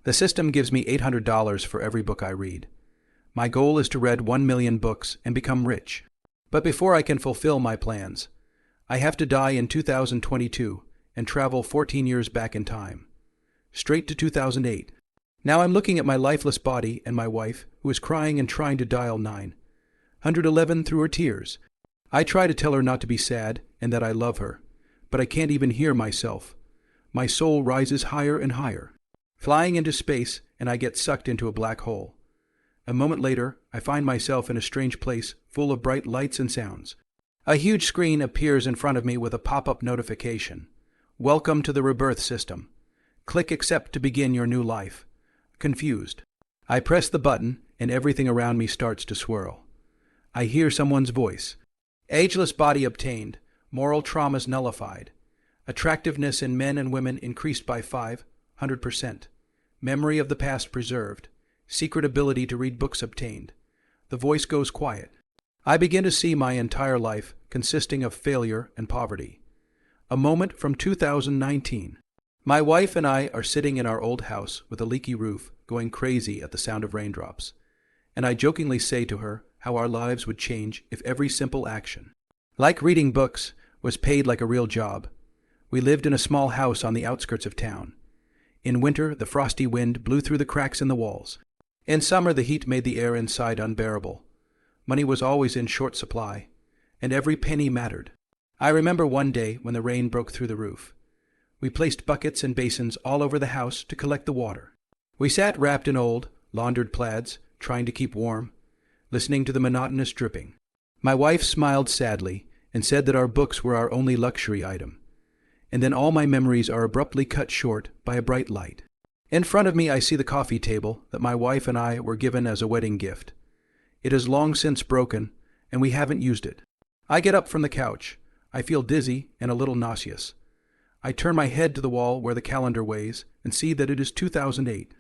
The system gives me $800 for every book I read. My goal is to read 1 million books and become rich. But before I can fulfill my plans, I have to die in 2022 and travel 14 years back in time, straight to 2008. Now I'm looking at my lifeless body and my wife, who is crying and trying to dial 911 through her tears. I try to tell her not to be sad and that I love her, but I can't even hear myself. My soul rises higher and higher, flying into space, and I get sucked into a black hole. A moment later, I find myself in a strange place full of bright lights and sounds. A huge screen appears in front of me with a pop-up notification. Welcome to the rebirth system. Click accept to begin your new life. Confused, I press the button and everything around me starts to swirl. I hear someone's voice. Ageless body obtained. Moral traumas nullified. Attractiveness in men and women increased by 500%. Memory of the past preserved. Secret ability to read books obtained. The voice goes quiet. I begin to see my entire life consisting of failure and poverty. A moment from 2019. My wife and I are sitting in our old house with a leaky roof, going crazy at the sound of raindrops. And I jokingly say to her how our lives would change if every simple action, like reading books, was paid like a real job. We lived in a small house on the outskirts of town. In winter, the frosty wind blew through the cracks in the walls. In summer, the heat made the air inside unbearable. Money was always in short supply, and every penny mattered. I remember one day when the rain broke through the roof. We placed buckets and basins all over the house to collect the water. We sat wrapped in old, laundered plaids, trying to keep warm, listening to the monotonous dripping. My wife smiled sadly and said that our books were our only luxury item. And then all my memories are abruptly cut short by a bright light. In front of me I see the coffee table that my wife and I were given as a wedding gift. It is long since broken, and we haven't used it. I get up from the couch. I feel dizzy and a little nauseous. I turn my head to the wall where the calendar weighs and see that it is 2008.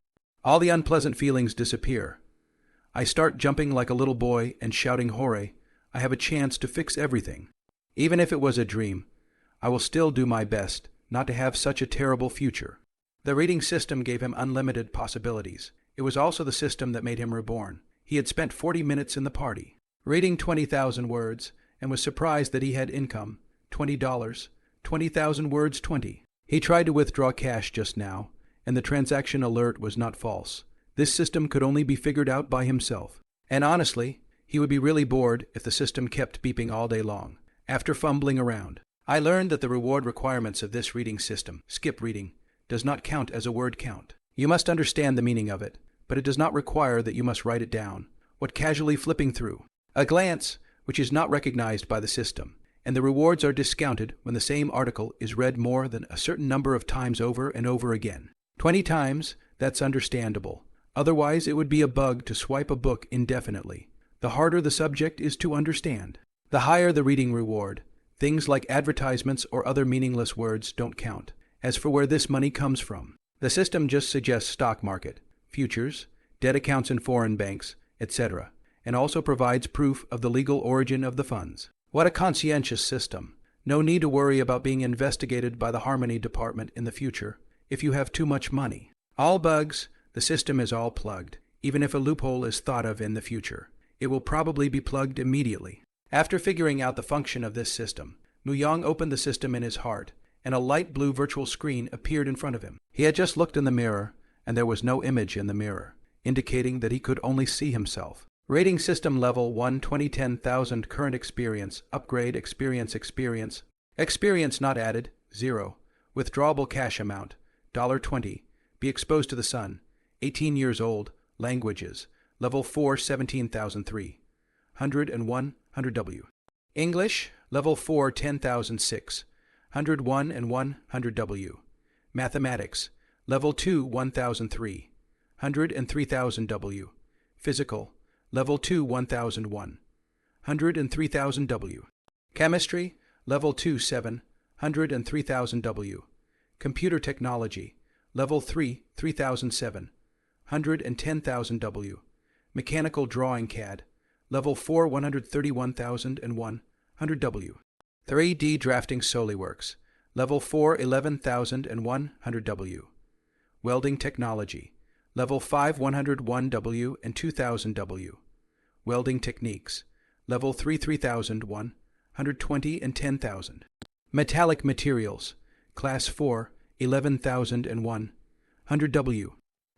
All the unpleasant feelings disappear. I start jumping like a little boy and shouting hooray. I have a chance to fix everything. Even if it was a dream, I will still do my best not to have such a terrible future. The reading system gave him unlimited possibilities. It was also the system that made him reborn. He had spent 40 minutes in the party, reading 20,000 words, and was surprised that he had income, $20, 20,000 words 20. He tried to withdraw cash just now, and the transaction alert was not false. This system could only be figured out by himself. And honestly, he would be really bored if the system kept beeping all day long. After fumbling around, I learned that the reward requirements of this reading system, skip reading, does not count as a word count. You must understand the meaning of it, but it does not require that you must write it down. What casually flipping through? A glance, which is not recognized by the system, and the rewards are discounted when the same article is read more than a certain number of times over and over again. 20 times, that's understandable. Otherwise, it would be a bug to swipe a book indefinitely. The harder the subject is to understand, the higher the reading reward. Things like advertisements or other meaningless words don't count. As for where this money comes from, the system just suggests stock market, futures, debt accounts in foreign banks, etc., and also provides proof of the legal origin of the funds. What a conscientious system. No need to worry about being investigated by the Harmony Department in the future if you have too much money. All bugs, the system is all plugged. Even if a loophole is thought of in the future, it will probably be plugged immediately. After figuring out the function of this system, Muyang opened the system in his heart, and a light blue virtual screen appeared in front of him. He had just looked in the mirror, and there was no image in the mirror, indicating that he could only see himself. Rating system level 1 2010,000 current experience, upgrade experience. Experience not added, 0. Withdrawable cash amount, $20. Be exposed to the sun, 18 years old, languages, level 4 17,003. 101, 100W. English, level 4 10,006. 101 and 100W. Mathematics, level 2 1003. 103,000W. Physical, level 2 1001. 103,000W. Chemistry, level 2 7. 103,000W. Computer technology, level 3 3007. 110,000W. Mechanical drawing CAD, level 4 131,001. 100W. 3D drafting SolidWorks, level 4 11,100W. Welding technology, Level 5 101W and 2000W. Welding techniques. Level 3 3001, 120 and 10,000. Metallic materials. Class 4 11,001, 100W.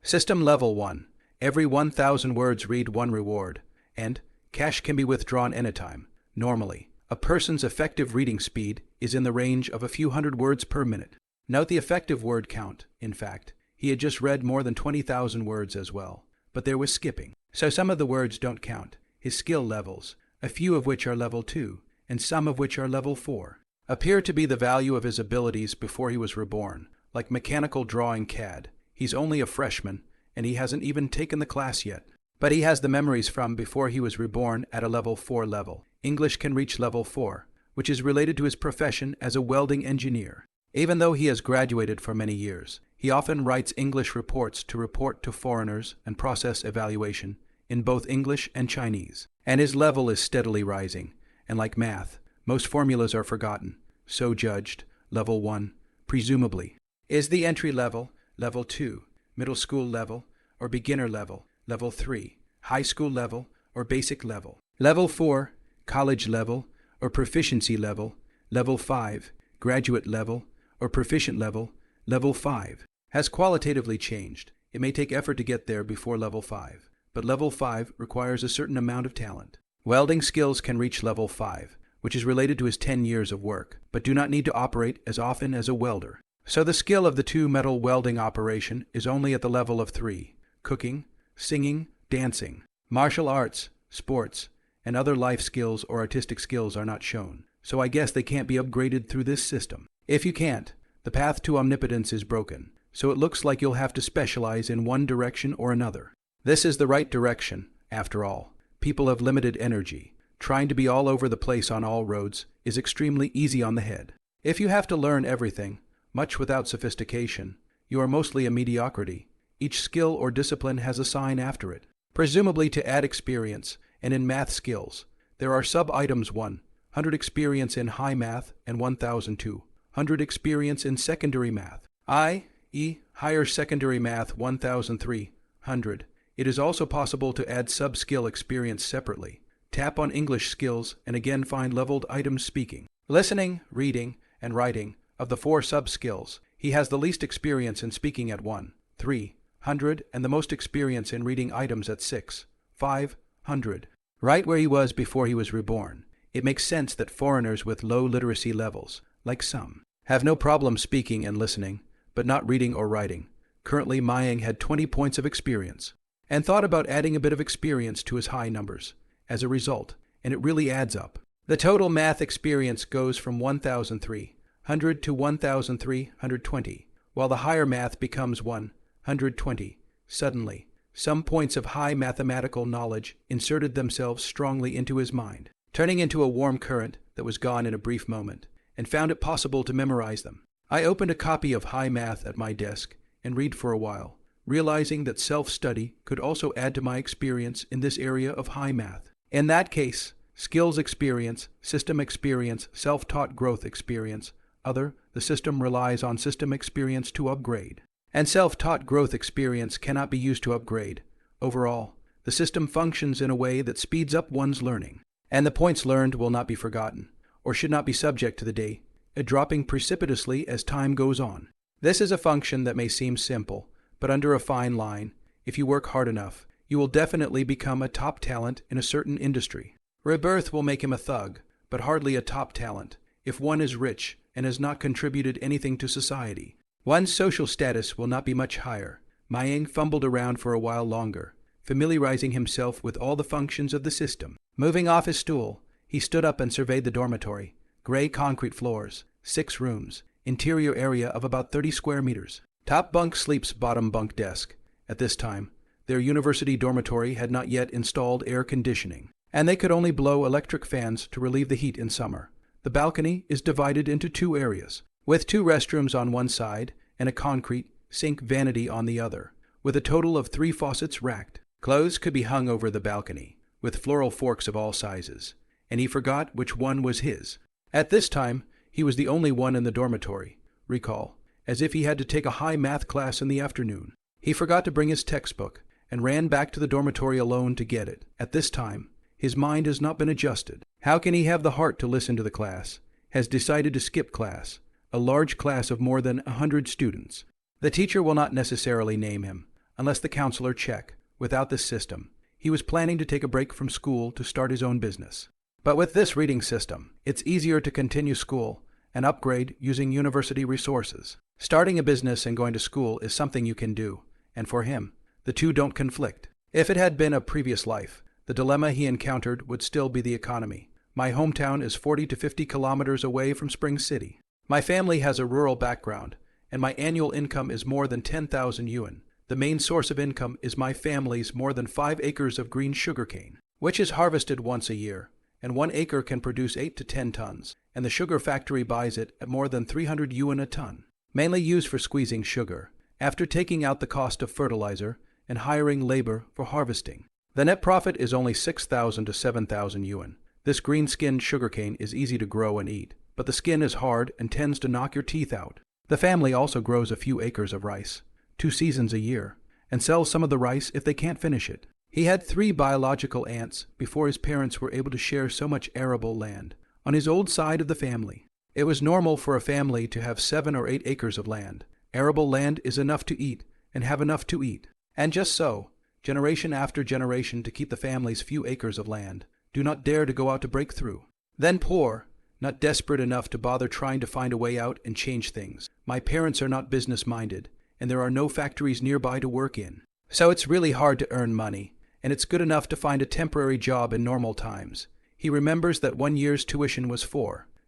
System Level 1. Every 1,000 words read 1 reward, and cash can be withdrawn anytime. Normally, a person's effective reading speed is in the range of a few hundred words per minute. Note the effective word count. In fact, he had just read more than 20,000 words as well, but there was skipping. So some of the words don't count. His skill levels, a few of which are level 2, and some of which are level 4, appear to be the value of his abilities before he was reborn, like mechanical drawing CAD. He's only a freshman, and he hasn't even taken the class yet. But he has the memories from before he was reborn at a level 4 level. English can reach level 4, which is related to his profession as a welding engineer. Even though he has graduated for many years, he often writes English reports to report to foreigners and process evaluation in both English and Chinese. And his level is steadily rising, and like math, most formulas are forgotten, so judged, level 1, presumably. Is the entry level, level 2, middle school level, or beginner level, level 3, high school level, or basic level, level 4, college level, or proficiency level, level 5, graduate level, or proficient level, level 5, has qualitatively changed. It may take effort to get there before level 5, but level 5 requires a certain amount of talent. Welding skills can reach level 5, which is related to his 10 years of work, but do not need to operate as often as a welder. So the skill of the 2-metal welding operation is only at the level of 3. Cooking, singing, dancing, martial arts, sports, and other life skills or artistic skills are not shown. So I guess they can't be upgraded through this system. If you can't, the path to omnipotence is broken, so it looks like you'll have to specialize in one direction or another. This is the right direction, after all. People have limited energy. Trying to be all over the place on all roads is extremely easy on the head. If you have to learn everything, much without sophistication, you are mostly a mediocrity. Each skill or discipline has a sign after it, presumably to add experience, and in math skills, there are sub-items 100 experience in high math and 1,200 experience in secondary math, i.e. higher secondary math 1,300. It is also possible to add sub-skill experience separately. Tap on English skills and again find leveled items speaking, listening, reading, and writing. Of the 4 sub-skills, he has the least experience in speaking at 1,300 and the most experience in reading items at 6,500. Right where he was before he was reborn. It makes sense that foreigners with low literacy levels, like some, have no problem speaking and listening, but not reading or writing. Currently, Mayang had 20 points of experience, and thought about adding a bit of experience to his high numbers as a result, and it really adds up. The total math experience goes from 1,300 to 1,320, while the higher math becomes 120. Suddenly, some points of high mathematical knowledge inserted themselves strongly into his mind, turning into a warm current that was gone in a brief moment, and found it possible to memorize them. I opened a copy of High Math at my desk and read for a while, realizing that self-study could also add to my experience in this area of high math. In that case, skills experience, system experience, self-taught growth experience, the system relies on system experience to upgrade. And self-taught growth experience cannot be used to upgrade. Overall, the system functions in a way that speeds up one's learning, and the points learned will not be forgotten, or should not be subject to the day, dropping precipitously as time goes on. This is a function that may seem simple, but under a fine line, if you work hard enough, you will definitely become a top talent in a certain industry. Rebirth will make him a thug, but hardly a top talent, if one is rich and has not contributed anything to society. One's social status will not be much higher. Mayang fumbled around for a while longer, familiarizing himself with all the functions of the system. Moving off his stool, he stood up and surveyed the dormitory. Gray concrete floors, 6 rooms, interior area of about 30 square meters. Top bunk sleeps bottom bunk desk. At this time, their university dormitory had not yet installed air conditioning, and they could only blow electric fans to relieve the heat in summer. The balcony is divided into 2 areas, with 2 restrooms on one side and a concrete sink vanity on the other, with a total of 3 faucets racked. Clothes could be hung over the balcony, with floral forks of all sizes, and he forgot which one was his. At this time, he was the only one in the dormitory, recall, as if he had to take a high math class in the afternoon. He forgot to bring his textbook and ran back to the dormitory alone to get it. At this time, his mind has not been adjusted. How can he have the heart to listen to the class? Has decided to skip class, a large class of more than 100 students. The teacher will not necessarily name him, unless the counselor check. Without this system, he was planning to take a break from school to start his own business. But with this reading system, it's easier to continue school and upgrade using university resources. Starting a business and going to school is something you can do, and for him, the two don't conflict. If it had been a previous life, the dilemma he encountered would still be the economy. My hometown is 40 to 50 kilometers away from Spring City. My family has a rural background, and my annual income is more than 10,000 yuan. The main source of income is my family's more than 5 acres of green sugarcane, which is harvested once a year, and 1 acre can produce 8 to 10 tons, and the sugar factory buys it at more than 300 yuan a ton, mainly used for squeezing sugar, after taking out the cost of fertilizer and hiring labor for harvesting. The net profit is only 6,000 to 7,000 yuan. This green-skinned sugarcane is easy to grow and eat, but the skin is hard and tends to knock your teeth out. The family also grows a few acres of rice, 2 seasons a year, and sells some of the rice if they can't finish it. He had 3 biological aunts before his parents were able to share so much arable land. On his old side of the family, it was normal for a family to have 7 or 8 acres of land. Arable land is enough to eat and have enough to eat. And just so, generation after generation to keep the family's few acres of land, do not dare to go out to break through. Then poor, not desperate enough to bother trying to find a way out and change things. My parents are not business-minded, and there are no factories nearby to work in. So it's really hard to earn money, and it's good enough to find a temporary job in normal times. He remembers that 1 year's tuition was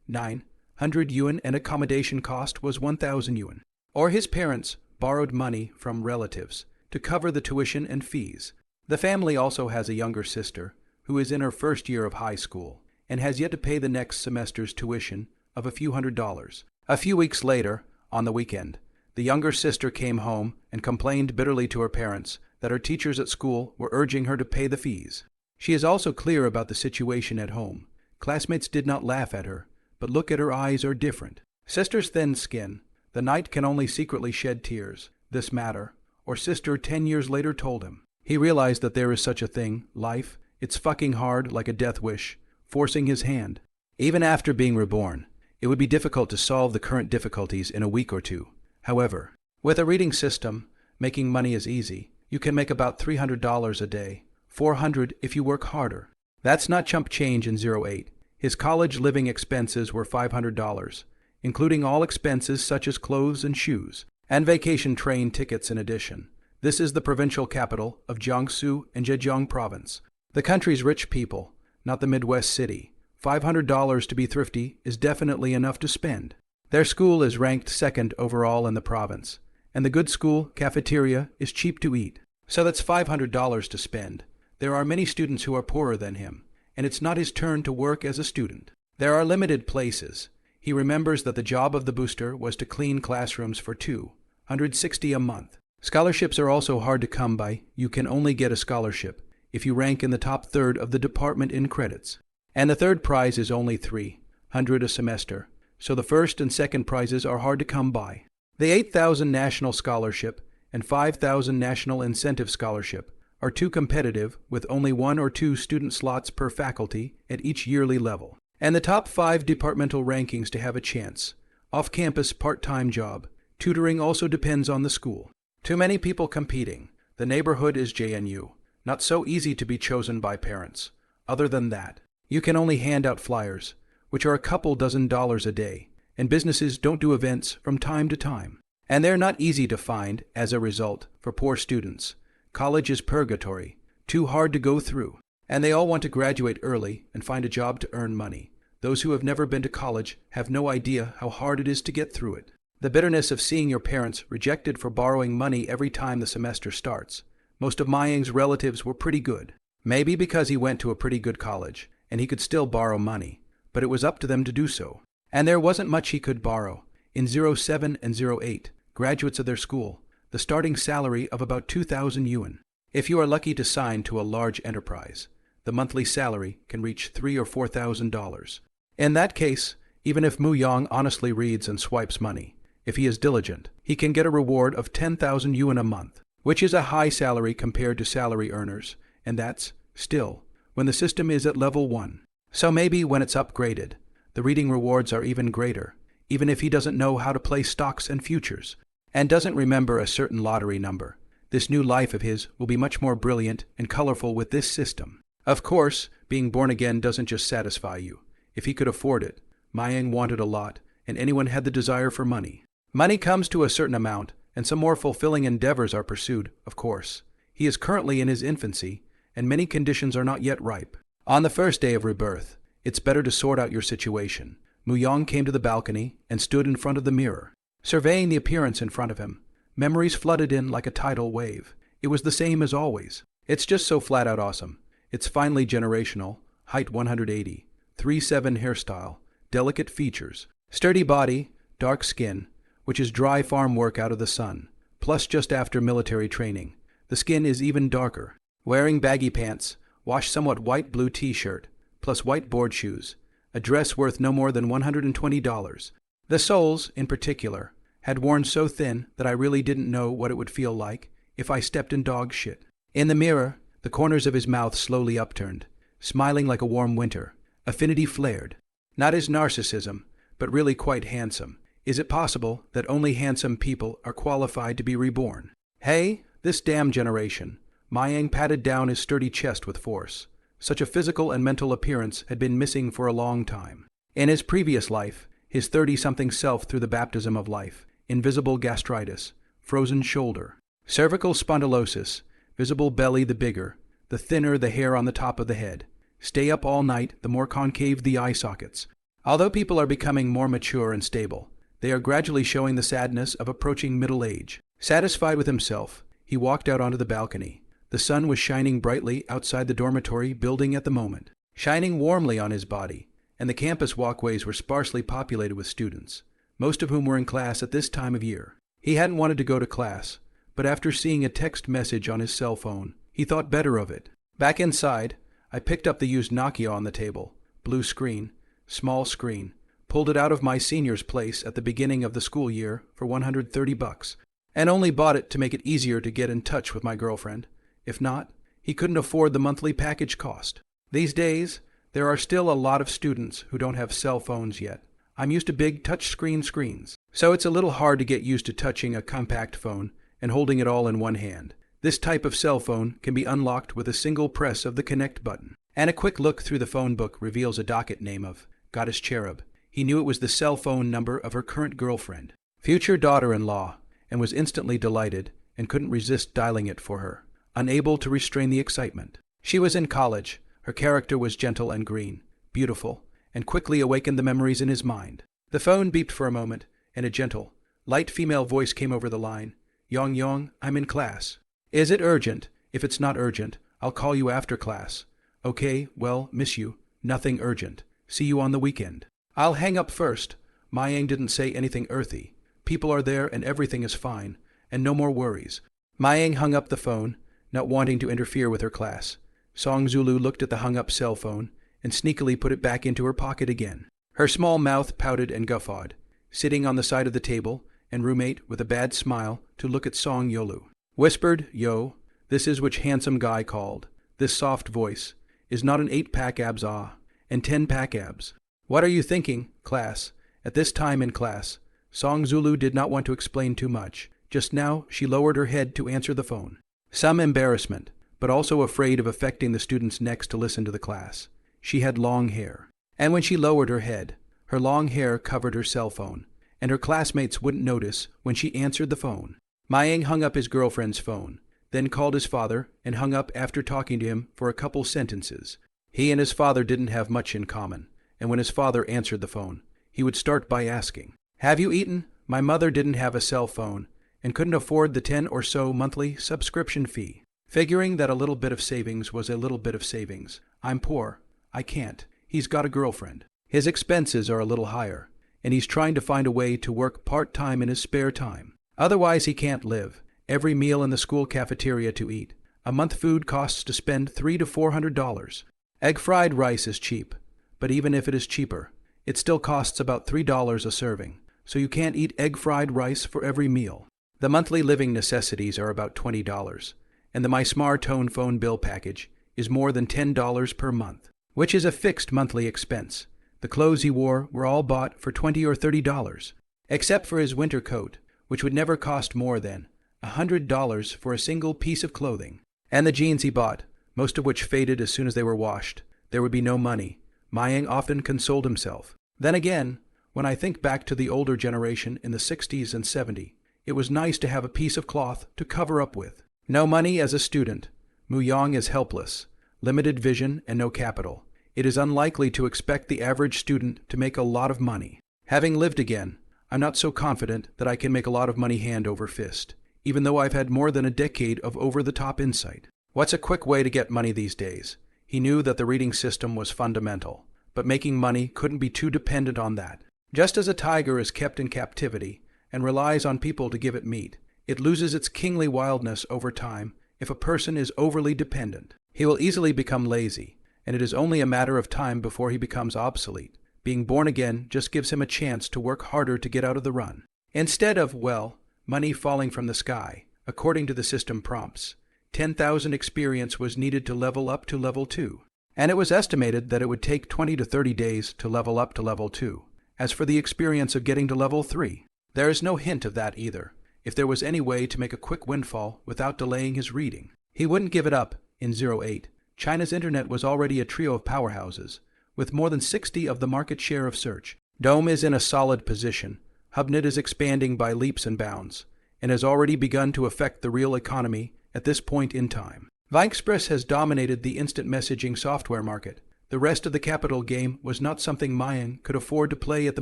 900 yuan and accommodation cost was 1,000 yuan. Or his parents borrowed money from relatives to cover the tuition and fees. The family also has a younger sister who is in her first year of high school and has yet to pay the next semester's tuition of a few $100s. A few weeks later, on the weekend, the younger sister came home and complained bitterly to her parents that her teachers at school were urging her to pay the fees. She is also clear about the situation at home. Classmates did not laugh at her, but look at her eyes are different. Sister's thin skin. The knight can only secretly shed tears. This matter, or sister 10 years later told him. He realized that there is such a thing, life. It's fucking hard like a death wish, forcing his hand. Even after being reborn, it would be difficult to solve the current difficulties in a week or two. However, with a reading system, making money is easy. You can make about $300 a day, $400 if you work harder. That's not chump change in 08. His college living expenses were $500, including all expenses such as clothes and shoes, and vacation train tickets in addition. This is the provincial capital of Jiangsu and Zhejiang province. The country's rich people, not the Midwest city. $500 to be thrifty is definitely enough to spend. Their school is ranked 2nd overall in the province, and the good school cafeteria is cheap to eat. So that's $500 to spend. There are many students who are poorer than him, and it's not his turn to work as a student. There are limited places. He remembers that the job of the booster was to clean classrooms for $260 a month. Scholarships are also hard to come by. You can only get a scholarship if you rank in the top third of the department in credits. And the third prize is only $300 a semester, so the first and second prizes are hard to come by. The 8,000 National Scholarship and 5,000 National Incentive Scholarship are too competitive, with only 1 or 2 student slots per faculty at each yearly level. And the top 5 departmental rankings to have a chance. Off-campus part-time job. Tutoring also depends on the school. Too many people competing. The neighborhood is JNU. Not so easy to be chosen by parents. Other than that, you can only hand out flyers, which are a couple dozen dollars a day, and businesses don't do events from time to time. And they're not easy to find as a result for poor students. College is purgatory, too hard to go through. And they all want to graduate early and find a job to earn money. Those who have never been to college have no idea how hard it is to get through it. The bitterness of seeing your parents rejected for borrowing money every time the semester starts. Most of Ma Ying's relatives were pretty good. Maybe because he went to a pretty good college, and he could still borrow money, but it was up to them to do so. And there wasn't much he could borrow. In 07 and 08, graduates of their school, the starting salary of about 2,000 yuan. If you are lucky to sign to a large enterprise, the monthly salary can reach $3,000 or $4,000. In that case, even if Mu Yang honestly reads and swipes money, if he is diligent, he can get a reward of 10,000 yuan a month. which is a high salary compared to salary earners, and that's, still, when the system is at level 1. So maybe when it's upgraded, the reading rewards are even greater, even if he doesn't know how to play stocks and futures, and doesn't remember a certain lottery number. This new life of his will be much more brilliant and colorful with this system. Of course, being born again doesn't just satisfy you. If he could afford it, Mayang wanted a lot, and anyone had the desire for money. Money comes to a certain amount, and some more fulfilling endeavors are pursued, of course. He is currently in his infancy, and many conditions are not yet ripe. On the first day of rebirth, it's better to sort out your situation. Muyong came to the balcony and stood in front of the mirror, surveying the appearance in front of him. Memories flooded in like a tidal wave. It was the same as always. It's just so flat out awesome. It's finely generational, height 180, 3'7" hairstyle, delicate features, sturdy body, dark skin, which is dry farm work out of the sun, plus just after military training. The skin is even darker. Wearing baggy pants, washed somewhat white blue t-shirt, plus white board shoes, a dress worth no more than $120. The soles, in particular, had worn so thin that I really didn't know what it would feel like if I stepped in dog shit. In the mirror, the corners of his mouth slowly upturned, smiling like a warm winter. Affinity flared. Not his narcissism, but really quite handsome. Is it possible that only handsome people are qualified to be reborn? Hey, this damn generation. Mayang patted down his sturdy chest with force. Such a physical and mental appearance had been missing for a long time. In his previous life, his 30-something self through the baptism of life, invisible gastritis, frozen shoulder, cervical spondylosis, visible belly the bigger, the thinner the hair on the top of the head. Stay up all night, the more concave the eye sockets. Although people are becoming more mature and stable, they are gradually showing the sadness of approaching middle age. Satisfied with himself, he walked out onto the balcony. The sun was shining brightly outside the dormitory building at the moment, shining warmly on his body, and the campus walkways were sparsely populated with students, most of whom were in class at this time of year. He hadn't wanted to go to class, but after seeing a text message on his cell phone, he thought better of it. Back inside, I picked up the used Nokia on the table, blue screen, small screen, pulled it out of my senior's place at the beginning of the school year for $130, and only bought it to make it easier to get in touch with my girlfriend. If not, he couldn't afford the monthly package cost. These days, there are still a lot of students who don't have cell phones yet. I'm used to big touchscreen screens, so it's a little hard to get used to touching a compact phone and holding it all in one hand. This type of cell phone can be unlocked with a single press of the connect button, and a quick look through the phone book reveals a docket name of Goddess Cherub. He knew it was the cell phone number of her current girlfriend, future daughter-in-law, and was instantly delighted and couldn't resist dialing it for her, unable to restrain the excitement. She was in college. Her character was gentle and green, beautiful, and quickly awakened the memories in his mind. The phone beeped for a moment, and a gentle, light female voice came over the line. Yong Yong, I'm in class. Is it urgent? If it's not urgent, I'll call you after class. Okay, well, miss you. Nothing urgent. See you on the weekend. I'll hang up first. Mayang didn't say anything earthy. People are there and everything is fine, and no more worries. Mayang hung up the phone, not wanting to interfere with her class. Song Zulu looked at the hung-up cell phone and sneakily put it back into her pocket again. Her small mouth pouted and guffawed, sitting on the side of the table, and roommate, with a bad smile, to look at Song Yolu. Whispered, Yo, this is which handsome guy called. This soft voice is not an 8-pack abs and 10-pack abs. What are you thinking, class? At this time in class, Song Zulu did not want to explain too much. Just now, she lowered her head to answer the phone. Some embarrassment, but also afraid of affecting the students next to listen to the class. She had long hair, and when she lowered her head, her long hair covered her cell phone, and her classmates wouldn't notice when she answered the phone. Mayang hung up his girlfriend's phone, then called his father and hung up after talking to him for a couple sentences. He and his father didn't have much in common, and when his father answered the phone, he would start by asking, Have you eaten? My mother didn't have a cell phone and couldn't afford the 10 or so monthly subscription fee. Figuring that a little bit of savings was a little bit of savings. I'm poor. I can't. He's got a girlfriend. His expenses are a little higher, and he's trying to find a way to work part-time in his spare time. Otherwise he can't live. Every meal in the school cafeteria to eat. A month food costs to spend $300 to $400. Egg fried rice is cheap, but even if it is cheaper, it still costs about $3 a serving, so you can't eat egg fried rice for every meal. The monthly living necessities are about $20, and the My Smart Tone phone bill package is more than $10 per month, which is a fixed monthly expense. The clothes he wore were all bought for $20 or $30, except for his winter coat, which would never cost more than $100 for a single piece of clothing. And the jeans he bought, most of which faded as soon as they were washed. There would be no money. Mayang often consoled himself. Then again, when I think back to the older generation in the 60s and 70s, it was nice to have a piece of cloth to cover up with. No money as a student. Muyang is helpless, limited vision and no capital. It is unlikely to expect the average student to make a lot of money. Having lived again, I'm not so confident that I can make a lot of money hand over fist, even though I've had more than a decade of over-the-top insight. What's a quick way to get money these days? He knew that the reading system was fundamental, but making money couldn't be too dependent on that. Just as a tiger is kept in captivity and relies on people to give it meat, it loses its kingly wildness over time if a person is overly dependent. He will easily become lazy, and it is only a matter of time before he becomes obsolete. Being born again just gives him a chance to work harder to get out of the run. Instead of, well, money falling from the sky, according to the system prompts, 10,000 experience was needed to level up to level 2. And it was estimated that it would take 20 to 30 days to level up to level 2. As for the experience of getting to level 3, there is no hint of that either. If there was any way to make a quick windfall without delaying his reading, he wouldn't give it up in 08. China's internet was already a trio of powerhouses, with more than 60 of the market share of search. Dome is in a solid position. HubNet is expanding by leaps and bounds, and has already begun to affect the real economy at this point in time. Viexpress has dominated the instant messaging software market. The rest of the capital game was not something Mayang could afford to play at the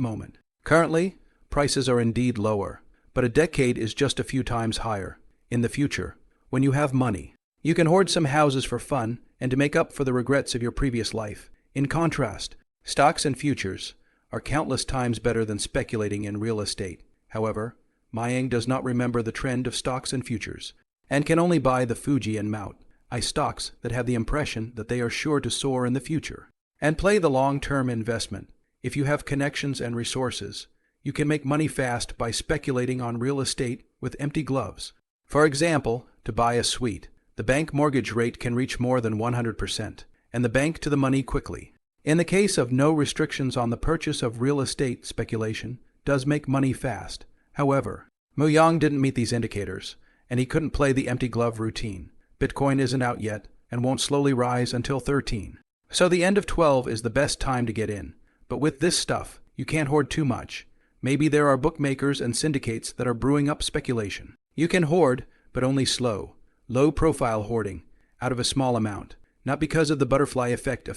moment. Currently, prices are indeed lower, but a decade is just a few times higher. In the future, when you have money, you can hoard some houses for fun and to make up for the regrets of your previous life. In contrast, stocks and futures are countless times better than speculating in real estate. However, Mayang does not remember the trend of stocks and futures, and can only buy the Fuji and Mount stocks that have the impression that they are sure to soar in the future. And play the long-term investment. If you have connections and resources, you can make money fast by speculating on real estate with empty gloves. For example, to buy a suite, the bank mortgage rate can reach more than 100%, and the bank to the money quickly. In the case of no restrictions on the purchase of real estate, speculation does make money fast. However, Muyang didn't meet these indicators, and he couldn't play the empty glove routine. Bitcoin isn't out yet, and won't slowly rise until 13. So the end of 12 is the best time to get in. But with this stuff, you can't hoard too much. Maybe there are bookmakers and syndicates that are brewing up speculation. You can hoard, but only slow, low-profile hoarding, out of a small amount. Not because of the butterfly effect,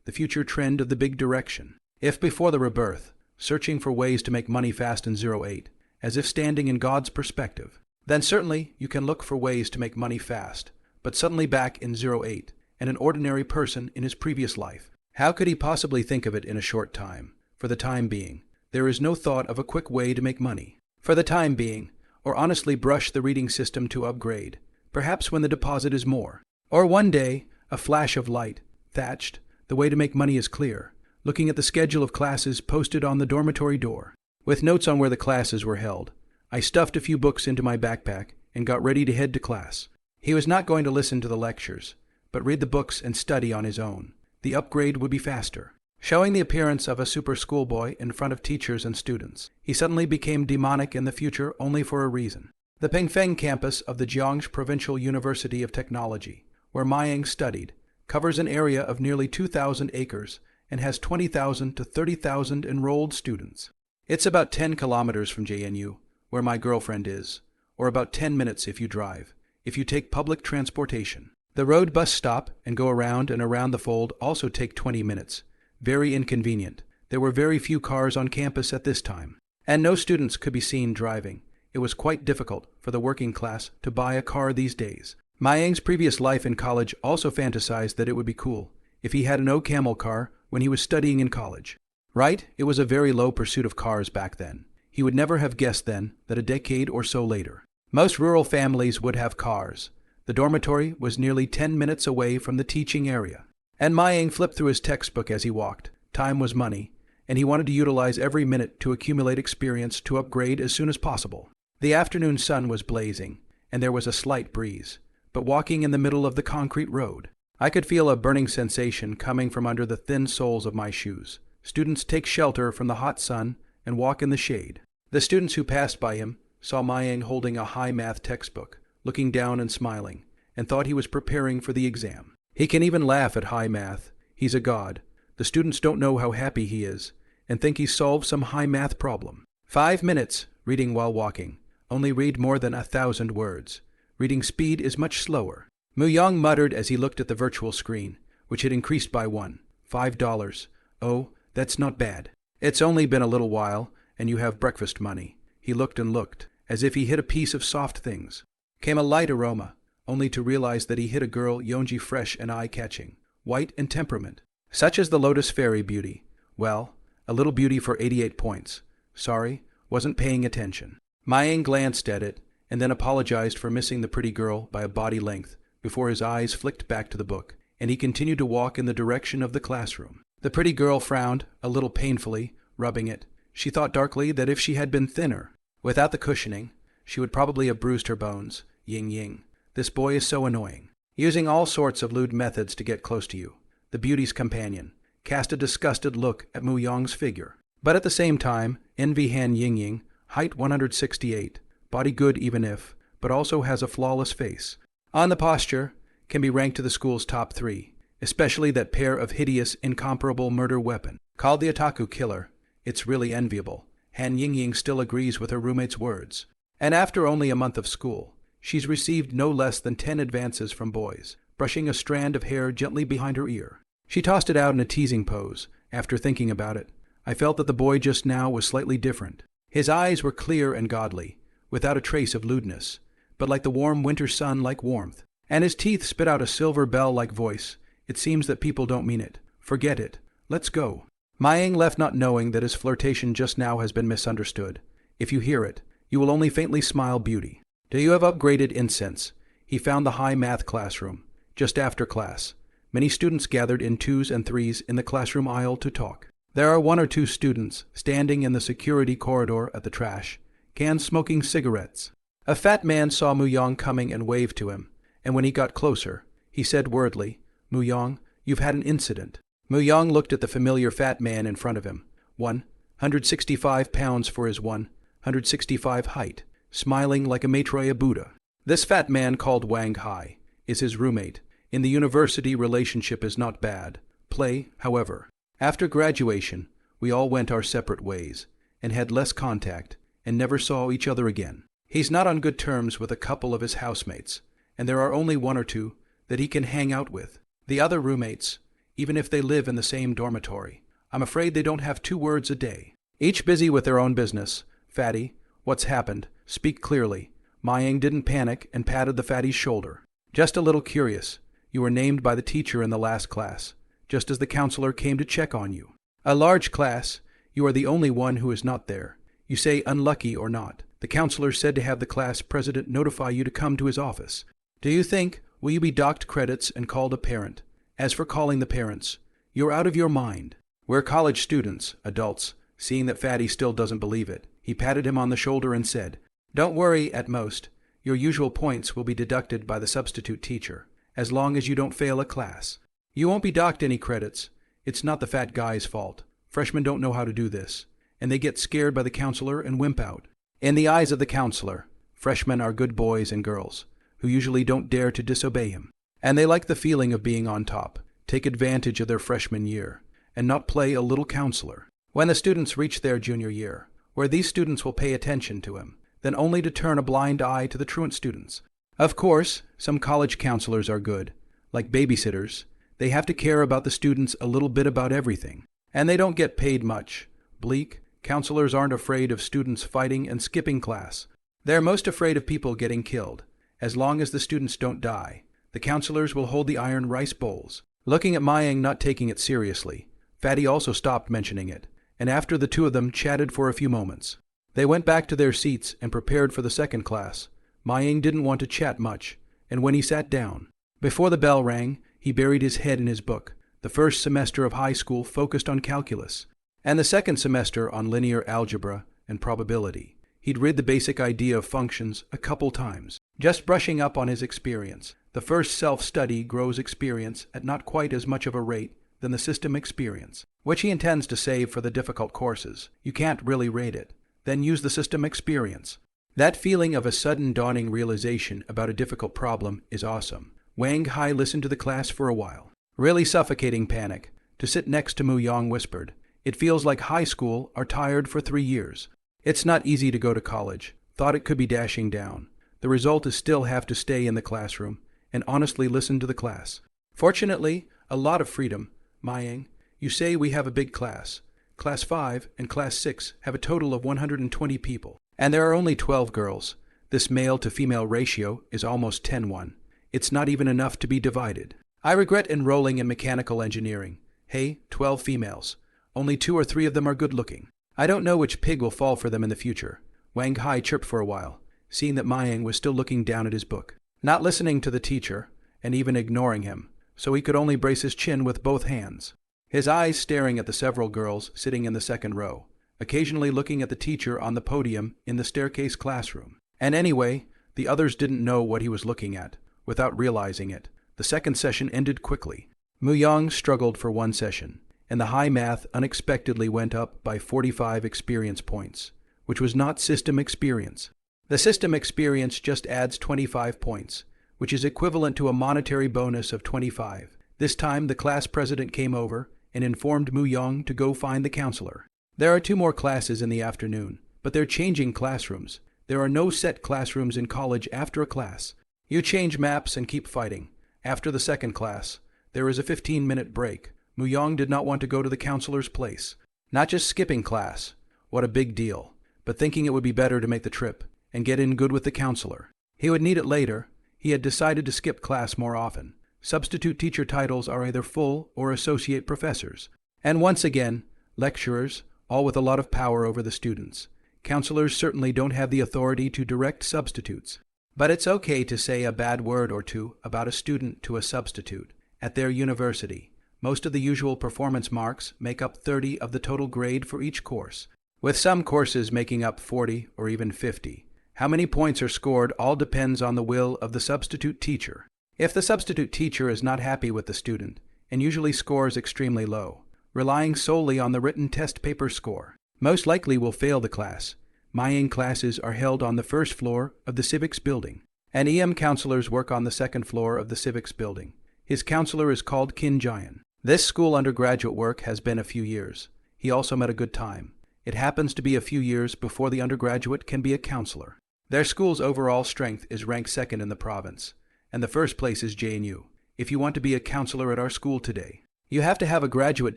the future trend of the big direction. If before the rebirth, searching for ways to make money fast in 08, as if standing in God's perspective, then certainly you can look for ways to make money fast, but suddenly back in 08, and an ordinary person in his previous life. How could he possibly think of it in a short time? For the time being, there is no thought of a quick way to make money. For the time being, or honestly brush the reading system to upgrade, perhaps when the deposit is more. Or one day, a flash of light, thatched, the way to make money is clear, looking at the schedule of classes posted on the dormitory door, with notes on where the classes were held. I stuffed a few books into my backpack and got ready to head to class. He was not going to listen to the lectures, but read the books and study on his own. The upgrade would be faster. Showing the appearance of a super schoolboy in front of teachers and students, he suddenly became demonic in the future only for a reason. The Pingfeng campus of the Jiangxi Provincial University of Technology, where Mayang studied, covers an area of nearly 2,000 acres and has 20,000 to 30,000 enrolled students. It's about 10 kilometers from JNU, where my girlfriend is, or about 10 minutes if you drive, if you take public transportation. The road bus stop and go around and around the fold also take 20 minutes. Very inconvenient. There were very few cars on campus at this time, and no students could be seen driving. It was quite difficult for the working class to buy a car these days. Mayang's previous life in college also fantasized that it would be cool if he had an old camel car when he was studying in college. Right? It was a very low pursuit of cars back then. He would never have guessed then that a decade or so later, most rural families would have cars. The dormitory was nearly 10 minutes away from the teaching area. And Mayang flipped through his textbook as he walked. Time was money, and he wanted to utilize every minute to accumulate experience to upgrade as soon as possible. The afternoon sun was blazing, and there was a slight breeze, but walking in the middle of the concrete road, I could feel a burning sensation coming from under the thin soles of my shoes. Students take shelter from the hot sun and walk in the shade. The students who passed by him saw Mayang holding a high math textbook, looking down and smiling, and thought he was preparing for the exam. He can even laugh at high math. He's a god. The students don't know how happy he is, and think he solved some high math problem. 5 minutes, reading while walking. Only read more than 1,000 words. Reading speed is much slower. Mu-young muttered as he looked at the virtual screen, which had increased by $5. Oh, that's not bad. It's only been a little while, and you have breakfast money. He looked and looked, as if he hit a piece of soft things. Came a light aroma, only to realize that he hit a girl Yonji fresh and eye-catching, white and temperament. Such as the Lotus Fairy beauty. Well, a little beauty for 88 points. Sorry, wasn't paying attention. Mayang glanced at it, and then apologized for missing the pretty girl by a body length before his eyes flicked back to the book, and he continued to walk in the direction of the classroom. The pretty girl frowned, a little painfully, rubbing it. She thought darkly that if she had been thinner, without the cushioning, she would probably have bruised her bones. Ying. This boy is so annoying. Using all sorts of lewd methods to get close to you. The beauty's companion cast a disgusted look at Mu-young's figure. But at the same time, envy Han Ying, height 168, body good even if, but also has a flawless face. On the posture, can be ranked to the school's top 3, especially that pair of hideous, incomparable murder weapon. Called the Otaku Killer, it's really enviable. Han Ying still agrees with her roommate's words. And after only a month of school, she's received no less than 10 advances from boys, brushing a strand of hair gently behind her ear. She tossed it out in a teasing pose. After thinking about it, I felt that the boy just now was slightly different. His eyes were clear and godly, without a trace of lewdness, but like the warm winter sun like warmth. And his teeth spit out a silver bell-like voice. It seems that people don't mean it. Forget it. Let's go. Mayang left not knowing that his flirtation just now has been misunderstood. If you hear it, you will only faintly smile beauty. Do you have upgraded incense? He found the high math classroom, just after class. Many students gathered in 2s and 3s in the classroom aisle to talk. There are 1 or 2 students standing in the security corridor at the trash, cans smoking cigarettes. A fat man saw Mu-young coming and waved to him, and when he got closer, he said wordly, "Mu-young, you've had an incident." Mu-young looked at the familiar fat man in front of him. 165 pounds for his 165 height, smiling like a Maitreya Buddha. This fat man called Wang Hai is his roommate. In the university, relationship is not bad. Play, however. After graduation, we all went our separate ways, and had less contact, and never saw each other again. He's not on good terms with a couple of his housemates, and there are only 1 or 2 that he can hang out with. The other roommates, even if they live in the same dormitory, I'm afraid they don't have 2 words a day. Each busy with their own business. Fatty, what's happened? Speak clearly. Mayang didn't panic and patted the fatty's shoulder. Just a little curious. You were named by the teacher in the last class, just as the counselor came to check on you. A large class. You are the only one who is not there. You say unlucky or not. The counselor said to have the class president notify you to come to his office. Do you think, will you be docked credits and called a parent? As for calling the parents, you're out of your mind. We're college students, adults. Seeing that Fatty still doesn't believe it, he patted him on the shoulder and said, "Don't worry, at most. Your usual points will be deducted by the substitute teacher, as long as you don't fail a class. You won't be docked any credits. It's not the fat guy's fault. Freshmen don't know how to do this, and they get scared by the counselor and wimp out. In the eyes of the counselor, freshmen are good boys and girls, who usually don't dare to disobey him. And they like the feeling of being on top, take advantage of their freshman year, and not play a little counselor. When the students reach their junior year, where these students will pay attention to him, then only to turn a blind eye to the truant students. Of course, some college counselors are good. Like babysitters, they have to care about the students a little bit about everything, and they don't get paid much. Bleak, counselors aren't afraid of students fighting and skipping class. They're most afraid of people getting killed. As long as the students don't die, the counselors will hold the iron rice bowls. Looking at Mayang not taking it seriously, Fatty also stopped mentioning it, and after the 2 of them chatted for a few moments. They went back to their seats and prepared for the second class. Mayang didn't want to chat much, and when he sat down, before the bell rang, he buried his head in his book. The first semester of high school focused on calculus, and the second semester on linear algebra and probability. He'd read the basic idea of functions a couple times, just brushing up on his experience. The first self-study grows experience at not quite as much of a rate than the system experience, which he intends to save for the difficult courses. You can't really rate it. Then use the system experience. That feeling of a sudden dawning realization about a difficult problem is awesome. Wang Hai listened to the class for a while. Really suffocating panic. To sit next to Mu Yang whispered, "It feels like high school are tired for 3 years. It's not easy to go to college. Thought it could be dashing down. The result is still have to stay in the classroom and honestly listen to the class. Fortunately, a lot of freedom. Mayang, you say we have a big class. Class 5 and Class 6 have a total of 120 people, and there are only 12 girls. This male-to-female ratio is almost 10-1. It's not even enough to be divided. I regret enrolling in mechanical engineering. Hey, 12 females. Only 2 or 3 of them are good-looking. I don't know which pig will fall for them in the future." Wang Hai chirped for a while, seeing that Mayang was still looking down at his book, not listening to the teacher, and even ignoring him, so he could only brace his chin with both hands, his eyes staring at the several girls sitting in the second row, occasionally looking at the teacher on the podium in the staircase classroom. And anyway, the others didn't know what he was looking at, without realizing it. The second session ended quickly. Mu Yang struggled for 1 session, and the high math unexpectedly went up by 45 experience points, which was not system experience. The system experience just adds 25 points, which is equivalent to a monetary bonus of 25. This time the class president came over and informed Mu Yang to go find the counselor. There are 2 more classes in the afternoon, but they're changing classrooms. There are no set classrooms in college after a class. You change maps and keep fighting. After the second class, there is a 15-minute break. Mu Yang did not want to go to the counselor's place. Not just skipping class, what a big deal, but thinking it would be better to make the trip and get in good with the counselor. He would need it later. He had decided to skip class more often. Substitute teacher titles are either full or associate professors. And once again, lecturers, all with a lot of power over the students. Counselors certainly don't have the authority to direct substitutes. But it's okay to say a bad word or two about a student to a substitute. At their university, most of the usual performance marks make up 30 of the total grade for each course, with some courses making up 40 or even 50. How many points are scored all depends on the will of the substitute teacher. If the substitute teacher is not happy with the student, and usually scores extremely low, relying solely on the written test paper score, most likely will fail the class. Mayang classes are held on the first floor of the civics building, and EM counselors work on the second floor of the civics building. His counselor is called Kin Jian. This school undergraduate work has been a few years. He also met a good time. It happens to be a few years before the undergraduate can be a counselor. Their school's overall strength is ranked 2nd in the province, and the first place is JNU. If you want to be a counselor at our school today, you have to have a graduate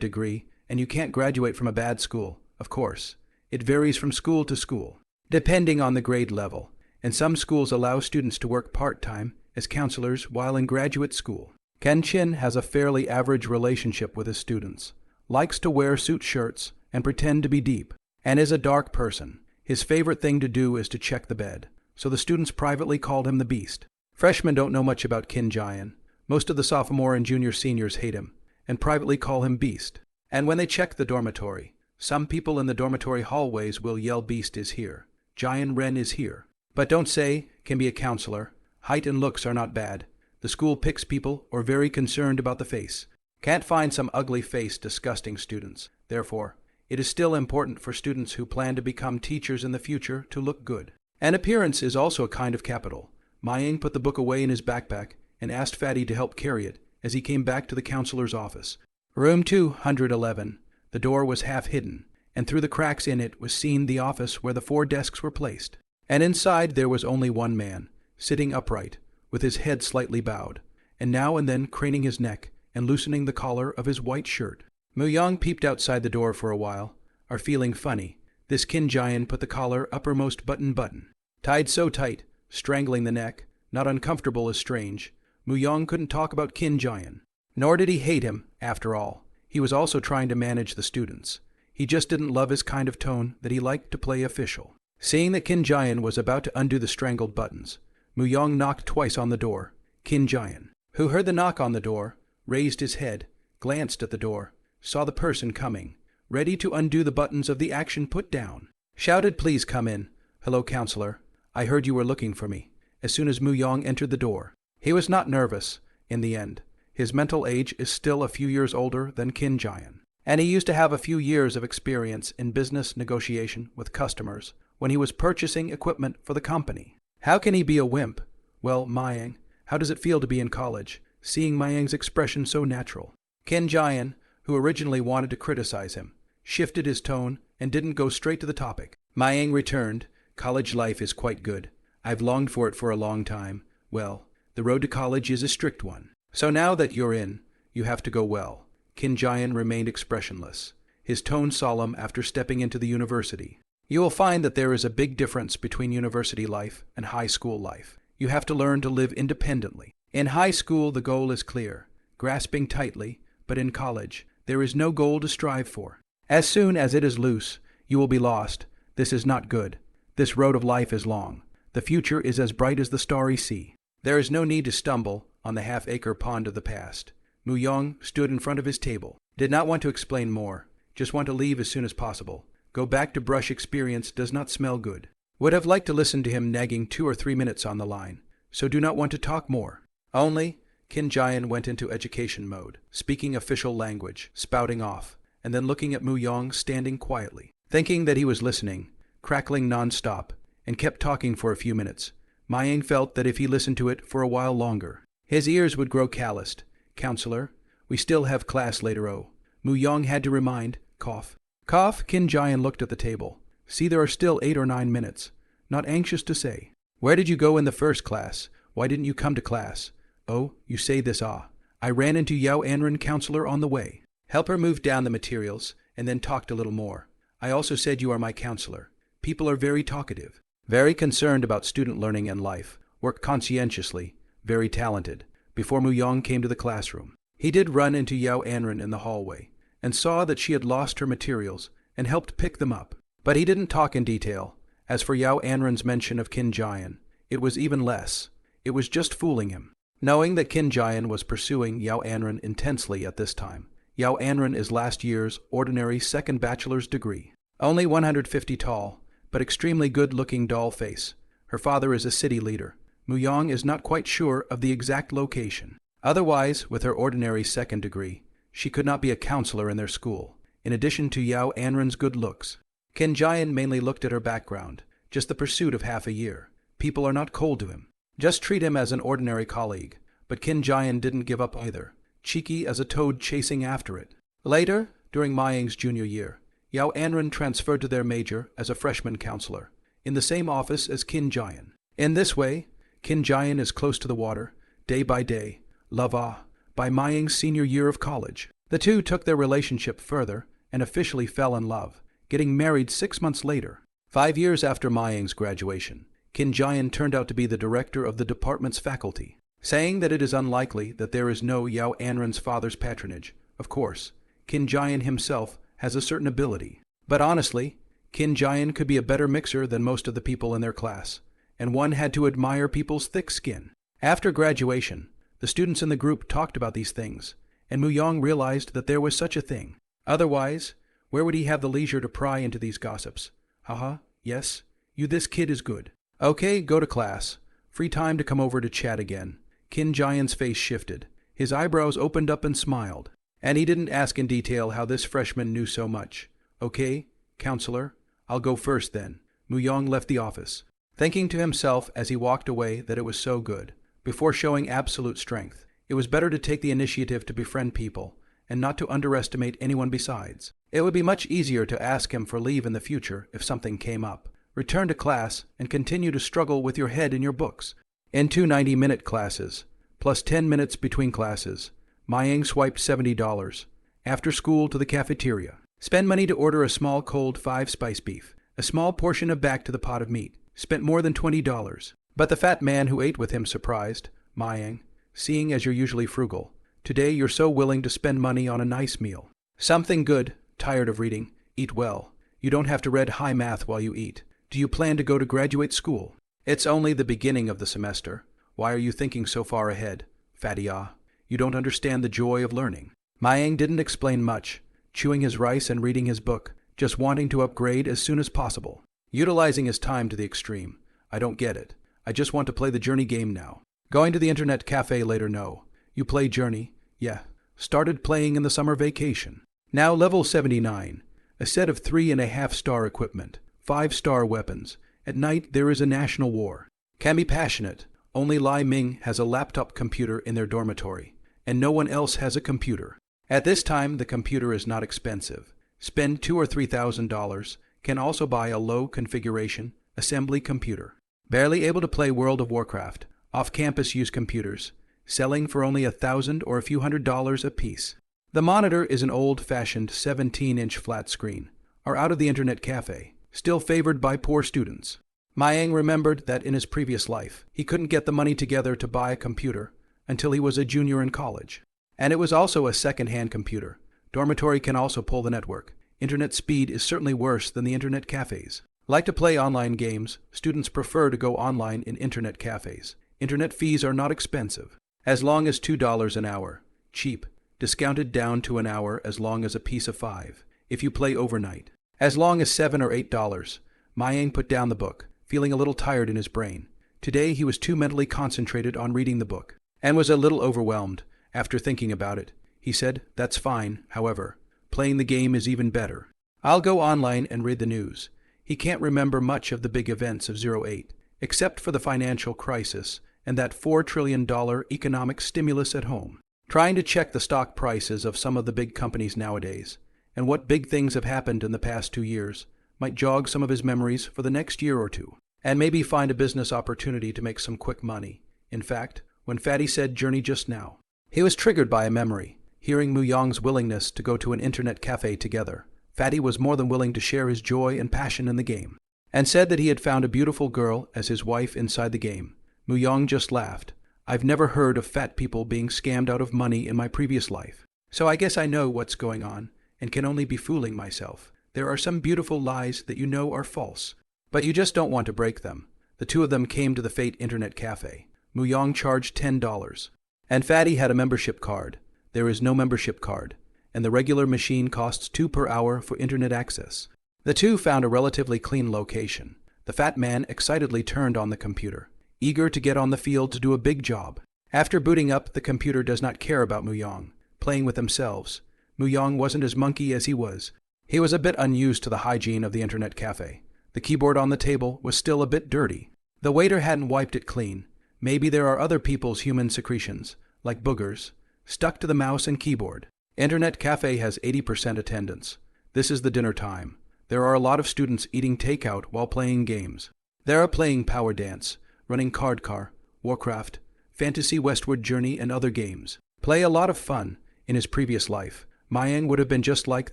degree, and you can't graduate from a bad school, of course. It varies from school to school, depending on the grade level, and some schools allow students to work part-time as counselors while in graduate school. Ken Chin has a fairly average relationship with his students, likes to wear suit shirts and pretend to be deep, and is a dark person. His favorite thing to do is to check the bed, so the students privately called him the Beast. Freshmen don't know much about Kin Jian. Most of the sophomore and junior seniors hate him, and privately call him Beast. And when they check the dormitory, some people in the dormitory hallways will yell Beast is here, Jian Ren is here. But don't say, can be a counselor. Height and looks are not bad. The school picks people or very concerned about the face. Can't find some ugly-faced, disgusting students. Therefore, it is still important for students who plan to become teachers in the future to look good. And appearance is also a kind of capital. Mayang put the book away in his backpack and asked Fatty to help carry it as he came back to the counselor's office. Room 211. The door was half hidden, and through the cracks in it was seen the office where the 4 desks were placed. And inside there was only one man, sitting upright, with his head slightly bowed, and now and then craning his neck and loosening the collar of his white shirt. Mu Yang peeped outside the door for a while, are feeling funny. This Kin Jian put the collar uppermost button. Tied so tight, strangling the neck, not uncomfortable as strange. Mu Yang couldn't talk about Kin Jian. Nor did he hate him, after all. He was also trying to manage the students. He just didn't love his kind of tone that he liked to play official. Seeing that Kin Jian was about to undo the strangled buttons, Mu Yang knocked twice on the door. Kin Jian, who heard the knock on the door, raised his head, glanced at the door, saw the person coming, ready to undo the buttons of the action put down, shouted, "Please come in." "Hello, counselor. I heard you were looking for me," as soon as Mu Yong entered the door. He was not nervous, in the end. His mental age is still a few years older than Qin Jian, and he used to have a few years of experience in business negotiation with customers when he was purchasing equipment for the company. How can he be a wimp? "Well, Mayang, how does it feel to be in college?" Seeing Mayang's expression so natural. Qin Jian, who originally wanted to criticize him, shifted his tone and didn't go straight to the topic. Mayang returned, "College life is quite good. I've longed for it for a long time. Well, the road to college is a strict one. So now that you're in, you have to go well." Qin Jian remained expressionless, his tone solemn after stepping into the university. "You will find that there is a big difference between university life and high school life. You have to learn to live independently. In high school, the goal is clear, grasping tightly, but in college, there is no goal to strive for. As soon as it is loose, you will be lost. This is not good. This road of life is long. The future is as bright as the starry sea. There is no need to stumble on the half-acre pond of the past." Mu Yong stood in front of his table, did not want to explain more, just want to leave as soon as possible. Go back to brush experience does not smell good. Would have liked to listen to him nagging 2 or 3 minutes on the line, so do not want to talk more. Only, Qin Jian went into education mode, speaking official language, spouting off, and then looking at Mu Yong standing quietly, thinking that he was listening, crackling non-stop, and kept talking for a few minutes. Mayang felt that if he listened to it for a while longer, his ears would grow calloused. "Counselor, we still have class later." Mu Yong had to remind, cough. Cough. Qin Jian looked at the table. "See, there are still 8 or 9 minutes. Not anxious to say. Where did you go in the first class? Why didn't you come to class?" "Oh, you say this, ah. I ran into Yao Anren, counselor, on the way. Help her move down the materials, and then talked a little more. I also said you are my counselor. People are very talkative, very concerned about student learning and life, work conscientiously, very talented." Before Mu Yong came to the classroom, he did run into Yao Anren in the hallway, and saw that she had lost her materials, and helped pick them up. But he didn't talk in detail. As for Yao Anren's mention of Qin Jian, it was even less. It was just fooling him. Knowing that Qin Jian was pursuing Yao Anren intensely at this time. Yao Anren is last year's ordinary second bachelor's degree. Only 150 tall, but extremely good-looking doll face. Her father is a city leader. Mu Yong is not quite sure of the exact location. Otherwise, with her ordinary second degree, she could not be a counselor in their school, in addition to Yao Anren's good looks. Qin Jian mainly looked at her background, just the pursuit of half a year. People are not cold to him. Just treat him as an ordinary colleague. But Qin Jian didn't give up either, cheeky as a toad chasing after it. Later, during Mayang's junior year, Yao Anren transferred to their major as a freshman counselor, in the same office as Qin Jian. In this way, Qin Jian is close to the water, day by day, by Mayang's senior year of college. The two took their relationship further and officially fell in love, getting married 6 months later. 5 years after Mayang's graduation, Qin Jian turned out to be the director of the department's faculty, saying that it is unlikely that there is no Yao Anren's father's patronage. Of course, Qin Jian himself has a certain ability. But honestly, Qin Jian could be a better mixer than most of the people in their class, and one had to admire people's thick skin. After graduation, the students in the group talked about these things, and Mu Yong realized that there was such a thing. Otherwise, where would he have the leisure to pry into these gossips? Haha, yes, this kid is good. Okay, go to class. Free time to come over to chat again. Qin Jian's face shifted. His eyebrows opened up and smiled. And he didn't ask in detail how this freshman knew so much. "Okay, counselor, I'll go first then." Mu Yong left the office, thinking to himself as he walked away that it was so good. Before showing absolute strength, it was better to take the initiative to befriend people, and not to underestimate anyone besides. It would be much easier to ask him for leave in the future if something came up. Return to class and continue to struggle with your head in your books. In 2 90-minute classes, plus 10 minutes between classes, Mayang swiped $70. After school to the cafeteria. Spend money to order a small cold 5-spice beef, a small portion of back to the pot of meat. Spent more than $20. But the fat man who ate with him surprised, Mayang, seeing as you're usually frugal. Today you're so willing to spend money on a nice meal. Something good, tired of reading, eat well. You don't have to read high math while you eat. Do you plan to go to graduate school? It's only the beginning of the semester. Why are you thinking so far ahead, fatty ah? You don't understand the joy of learning. Mayang didn't explain much, chewing his rice and reading his book, just wanting to upgrade as soon as possible. Utilizing his time to the extreme. I don't get it. I just want to play the Journey game now. Going to the internet cafe later, no. You play Journey? Yeah. Started playing in the summer vacation. Now level 79. A set of 3.5-star equipment. 5-star weapons. At night there is a national war. Can be passionate. Only Lai Ming has a laptop computer in their dormitory. And no one else has a computer. At this time the computer is not expensive. Spend $2,000 or $3,000. Can also buy a low configuration assembly computer. Barely able to play World of Warcraft. Off-campus use computers. Selling for only $1,000 or a few $100s a piece. The monitor is an old-fashioned 17-inch flat screen. Are out of the internet cafe. Still favored by poor students. Mayang remembered that in his previous life, he couldn't get the money together to buy a computer until he was a junior in college. And it was also a second-hand computer. Dormitory can also pull the network. Internet speed is certainly worse than the internet cafes. Like to play online games, students prefer to go online in internet cafes. Internet fees are not expensive. As long as $2 an hour. Cheap. Discounted down to an hour as long as a piece of $5. If you play overnight. As long as $7 or $8. Mayang put down the book, feeling a little tired in his brain. Today he was too mentally concentrated on reading the book, and was a little overwhelmed. After thinking about it, he said, "That's fine, however. Playing the game is even better. I'll go online and read the news." He can't remember much of the big events of '08, except for the financial crisis and that $4 trillion economic stimulus at home. Trying to check the stock prices of some of the big companies nowadays, and what big things have happened in the past 2 years, might jog some of his memories for the next year or two, and maybe find a business opportunity to make some quick money. In fact, when Fatty said Journey just now, he was triggered by a memory. Hearing Mu Yong's willingness to go to an internet cafe together, Fatty was more than willing to share his joy and passion in the game, and said that he had found a beautiful girl as his wife inside the game. Mu Yong just laughed. "I've never heard of fat people being scammed out of money in my previous life, so I guess I know what's going on, and can only be fooling myself. There are some beautiful lies that you know are false, but you just don't want to break them." The two of them came to the Fate Internet Cafe. Mu Yong charged $10, and Fatty had a membership card. There is no membership card, and the regular machine costs $2 per hour for internet access. The two found a relatively clean location. The fat man excitedly turned on the computer, eager to get on the field to do a big job. After booting up, the computer does not care about Mu Yong, playing with themselves. Mu Yong wasn't as monkey as he was. He was a bit unused to the hygiene of the internet cafe. The keyboard on the table was still a bit dirty. The waiter hadn't wiped it clean. Maybe there are other people's human secretions, like boogers, stuck to the mouse and keyboard. Internet cafe has 80% attendance. This is the dinner time. There are a lot of students eating takeout while playing games. They are playing Power Dance, running Card Car, Warcraft, Fantasy Westward Journey, and other games. Play a lot of fun. In his previous life, Mayang would have been just like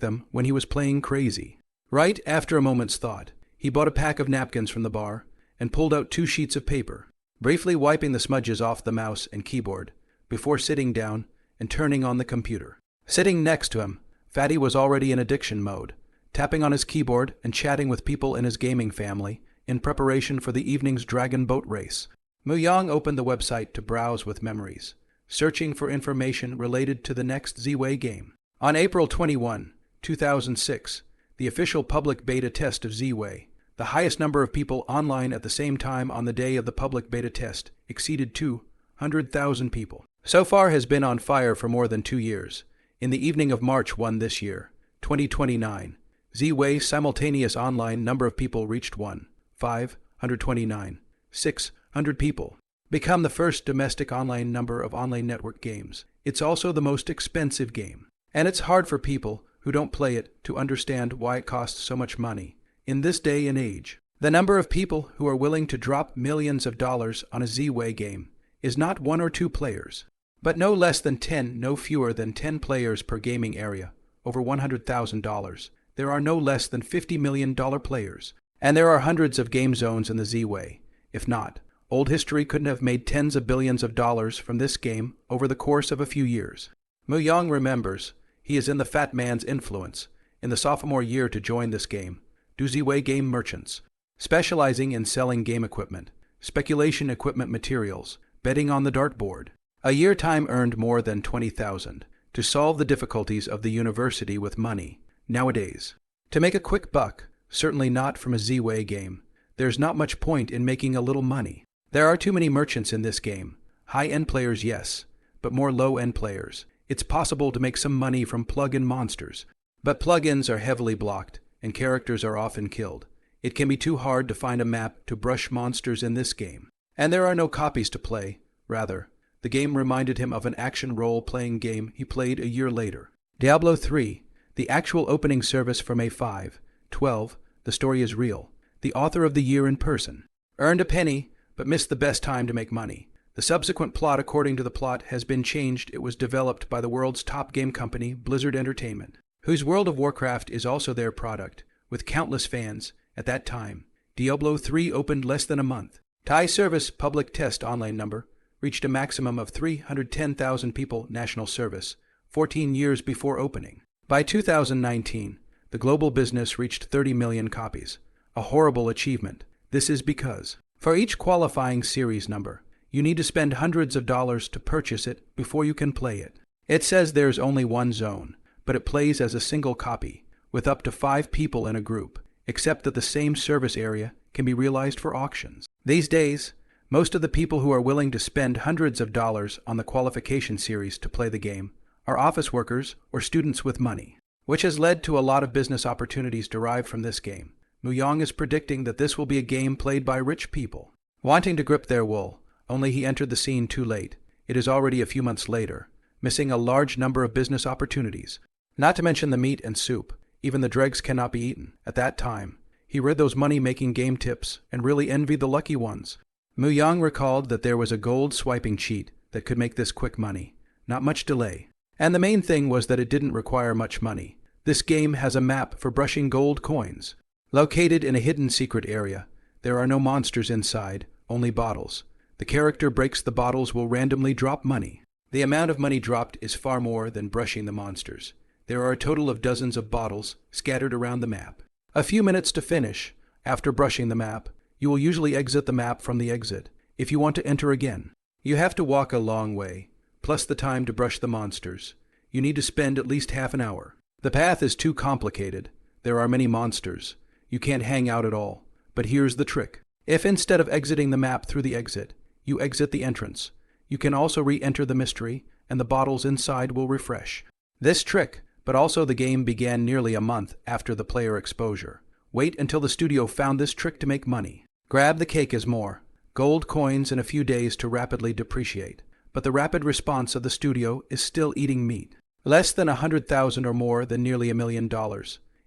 them when he was playing crazy. Right after a moment's thought, he bought a pack of napkins from the bar and pulled out 2 sheets of paper, briefly wiping the smudges off the mouse and keyboard before sitting down and turning on the computer. Sitting next to him, Fatty was already in addiction mode, tapping on his keyboard and chatting with people in his gaming family in preparation for the evening's dragon boat race. Mu Yong opened the website to browse with memories, searching for information related to the next Z-Way game. On April 21, 2006, the official public beta test of Z-Way, the highest number of people online at the same time on the day of the public beta test, exceeded 200,000 people. So far has been on fire for more than 2 years. In the evening of March 1 this year, 2029, Z-Way's simultaneous online number of people reached 1,529,600 people. Become the first domestic online number of online network games. It's also the most expensive game. And it's hard for people who don't play it to understand why it costs so much money. In this day and age, the number of people who are willing to drop millions of dollars on a Z-Way game is not 1 or 2 players, but no less than 10, no fewer than 10 players per gaming area, over $100,000. There are no less than $50 million players, and there are hundreds of game zones in the Z-Way. If not, old history couldn't have made tens of billions of dollars from this game over the course of a few years. Mu Yong remembers he is in the fat man's influence in the sophomore year to join this game. Do Z-Way game merchants, specializing in selling game equipment, speculation equipment materials, betting on the dartboard. A year time earned more than 20,000 to solve the difficulties of the university with money. Nowadays, to make a quick buck, certainly not from a Z-Way game. There's not much point in making a little money. There are too many merchants in this game. High-end players, yes, but more low-end players. It's possible to make some money from plug-in monsters, but plug-ins are heavily blocked, and characters are often killed. It can be too hard to find a map to brush monsters in this game. And there are no copies to play. Rather, the game reminded him of an action role-playing game he played a year later. Diablo 3, the actual opening service from A5. 12, the story is real. The author of the year in person. Earned a penny, but missed the best time to make money. The subsequent plot, according to the plot, has been changed. It was developed by the world's top game company, Blizzard Entertainment, whose World of Warcraft is also their product, with countless fans. At that time, Diablo 3 opened less than a month. TIE service public test online number reached a maximum of 310,000 people national service, 14 years before opening. By 2019, the global business reached 30 million copies. A horrible achievement. This is because, for each qualifying series number, you need to spend hundreds of dollars to purchase it before you can play it. It says there's only one zone, but it plays as a single copy, with up to 5 people in a group, except that the same service area can be realized for auctions. These days, most of the people who are willing to spend hundreds of dollars on the qualification series to play the game are office workers or students with money, which has led to a lot of business opportunities derived from this game. Muyang is predicting that this will be a game played by rich people, wanting to grip their wool, only he entered the scene too late. It is already a few months later, missing a large number of business opportunities. Not to mention the meat and soup. Even the dregs cannot be eaten. At that time, he read those money-making game tips and really envied the lucky ones. Muyang recalled that there was a gold swiping cheat that could make this quick money. Not much delay. And the main thing was that it didn't require much money. This game has a map for brushing gold coins. Located in a hidden secret area, there are no monsters inside, only bottles. The character breaks the bottles will randomly drop money. The amount of money dropped is far more than brushing the monsters. There are a total of dozens of bottles scattered around the map. A few minutes to finish. After brushing the map, you will usually exit the map from the exit. If you want to enter again, you have to walk a long way, plus the time to brush the monsters. You need to spend at least half an hour. The path is too complicated. There are many monsters. You can't hang out at all. But here's the trick. If instead of exiting the map through the exit, you exit the entrance, you can also re-enter the mystery, and the bottles inside will refresh. This trick, but also the game began nearly a month after the player exposure. Wait until the studio found this trick to make money. Grab the cake as more. Gold coins in a few days to rapidly depreciate. But the rapid response of the studio is still eating meat. Less than 100,000 or more than nearly $1 million.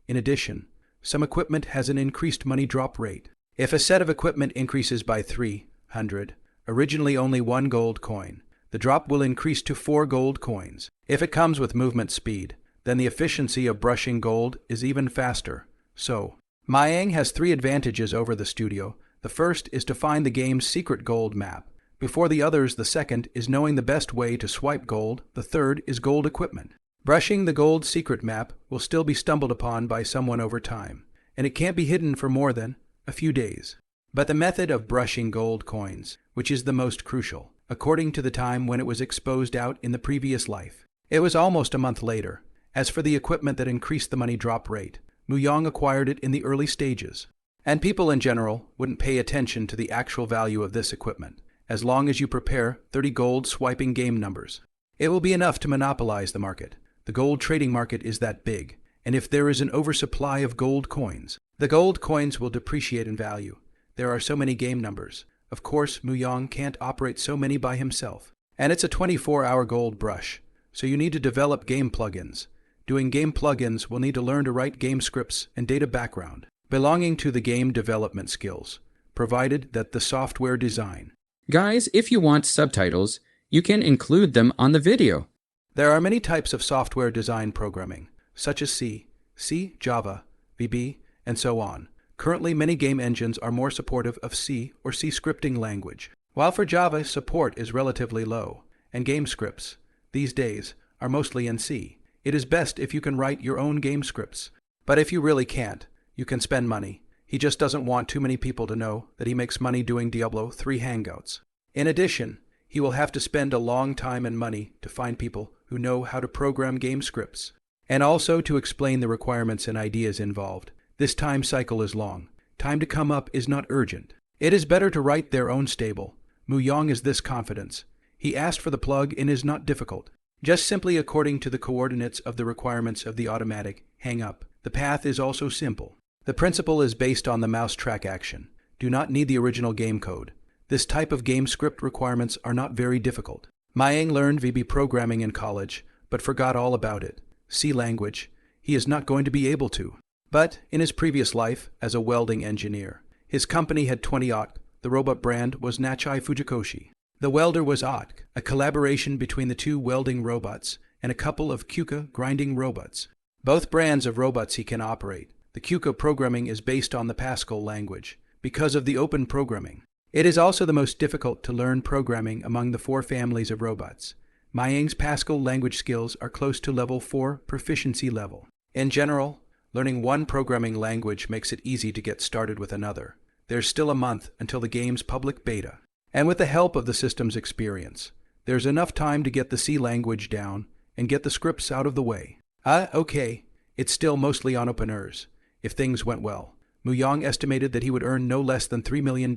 In addition, some equipment has an increased money drop rate. If a set of equipment increases by 300, originally only 1 gold coin, the drop will increase to 4 gold coins. If it comes with movement speed, then the efficiency of brushing gold is even faster. So, Muyang has 3 advantages over the studio. The first is to find the game's secret gold map. Before the others, the second is knowing the best way to swipe gold. The third is gold equipment. Brushing the gold secret map will still be stumbled upon by someone over time, and it can't be hidden for more than a few days. But the method of brushing gold coins, which is the most crucial, according to the time when it was exposed out in the previous life. It was almost a month later. As for the equipment that increased the money drop rate, Muyang acquired it in the early stages. And people in general wouldn't pay attention to the actual value of this equipment, as long as you prepare 30 gold swiping game numbers. It will be enough to monopolize the market. The gold trading market is that big, and if there is an oversupply of gold coins, the gold coins will depreciate in value. There are so many game numbers. Of course, Muyang can't operate so many by himself. And it's a 24-hour gold brush, so you need to develop game plugins. Doing game plugins will need to learn to write game scripts and data background, belonging to the game development skills, provided that the software design. Guys, if you want subtitles, you can include them on the video. There are many types of software design programming, such as C, Java, VB, and so on. Currently, many game engines are more supportive of C or C scripting language, while for Java, support is relatively low, and game scripts, these days, are mostly in C. It is best if you can write your own game scripts. But if you really can't, you can spend money. He just doesn't want too many people to know that he makes money doing Diablo 3 hangouts. In addition, he will have to spend a long time and money to find people who know how to program game scripts, and also to explain the requirements and ideas involved. This time cycle is long. Time to come up is not urgent. It is better to write their own stable. Mu Yang is this confidence. He asked for the plug and is not difficult. Just simply according to the coordinates of the requirements of the automatic hang up. The path is also simple. The principle is based on the mouse track action. Do not need the original game code. This type of game script requirements are not very difficult. Mayang learned VB programming in college, but forgot all about it. C language. He is not going to be able to. But in his previous life, as a welding engineer, his company had 20 OTK. The robot brand was Nachai Fujikoshi. The welder was OTK, a collaboration between the two welding robots and a couple of Kyuka grinding robots. Both brands of robots he can operate. The Kyuka programming is based on the Pascal language, because of the open programming. It is also the most difficult to learn programming among the 4 families of robots. Mayang's Pascal language skills are close to level 4 proficiency level. In general, learning one programming language makes it easy to get started with another. There's still a month until the game's public beta. And with the help of the system's experience, there's enough time to get the C language down and get the scripts out of the way. Okay, it's still mostly on openers. If things went well, Mu Yang estimated that he would earn no less than $3 million.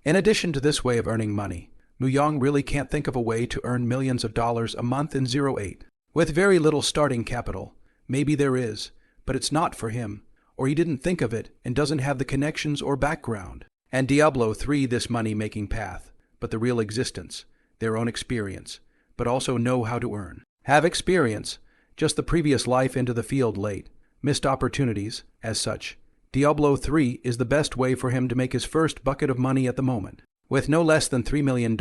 In addition to this way of earning money, Mu Yang really can't think of a way to earn millions of dollars a month in 08. With very little starting capital, maybe there is, but it's not for him, or he didn't think of it and doesn't have the connections or background. And Diablo 3 this money-making path, but the real existence, their own experience, but also know how to earn. Have experience, just the previous life into the field late, missed opportunities, as such. Diablo 3 is the best way for him to make his first bucket of money at the moment. With no less than $3 million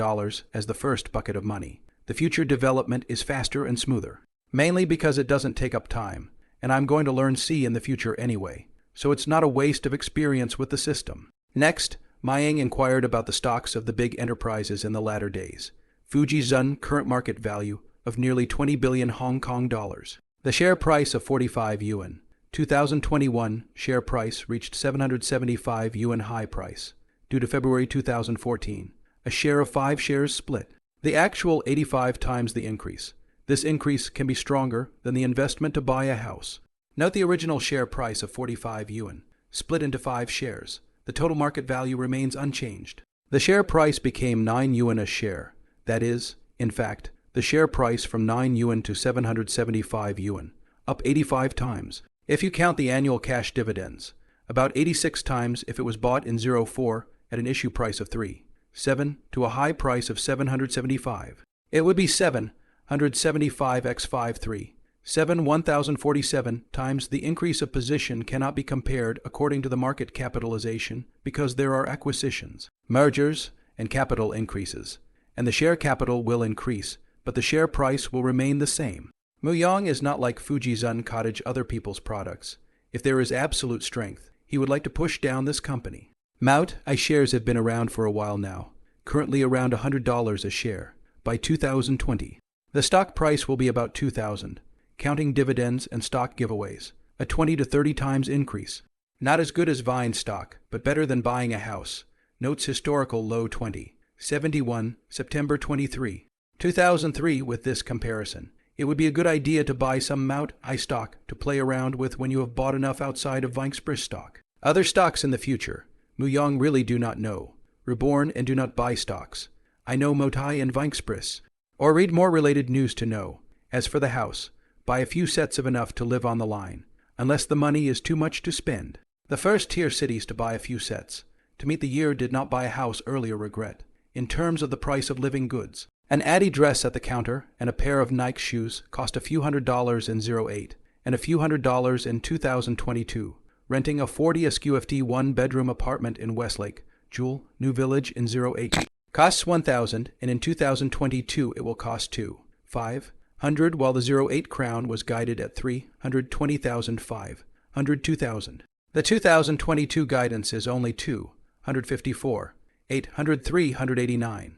as the first bucket of money, the future development is faster and smoother. Mainly because it doesn't take up time, and I'm going to learn C in the future anyway, so it's not a waste of experience with the system. Next, Mayang inquired about the stocks of the big enterprises in the latter days. Fujizun current market value of nearly 20 billion Hong Kong dollars. The share price of 45 yuan. 2021 share price reached 775 yuan high price, due to February 2014. A share of 5 shares split. The actual 85 times the increase. This increase can be stronger than the investment to buy a house. Note the original share price of 45 yuan, split into 5 shares. The total market value remains unchanged. The share price became 9 yuan a share. That is, in fact, the share price from 9 yuan to 775 yuan, up 85 times. If you count the annual cash dividends, about 86 times if it was bought in 04 at an issue price of 3.7 to a high price of 775. It would be 775 x 5.3. 1047 times the increase of position cannot be compared according to the market capitalization because there are acquisitions, mergers, and capital increases, and the share capital will increase, but the share price will remain the same. Mu Yang is not like Fujizun Cottage other people's products. If there is absolute strength, he would like to push down this company. I shares have been around for a while now, currently around $100 a share, by 2020. The stock price will be about 2,000. Counting dividends and stock giveaways, a 20 to 30 times increase. Not as good as Vine stock, but better than buying a house. Notes historical low 20. 71, September 23. 2003 with this comparison. It would be a good idea to buy some I stock to play around with when you have bought enough outside of Vinkspris stock. Other stocks in the future. Mu Yang really do not know. Reborn and do not buy stocks. I know Motai and Vinkspris. Or read more related news to know. As for the house, buy a few sets of enough to live on the line, unless the money is too much to spend. The first tier cities to buy a few sets. To meet the year did not buy a house earlier regret. In terms of the price of living goods. An Addy dress at the counter and a pair of Nike shoes cost a few $100s in 08 and a few $100s in 2022. Renting a 40 SQFT 1-bedroom apartment in Westlake, Jewel, New Village in 08 costs $1,000 and in 2022 it will cost $2,500 while the 08 Crown was guided at $320,500 The 2022 guidance is only $254, $800 $389,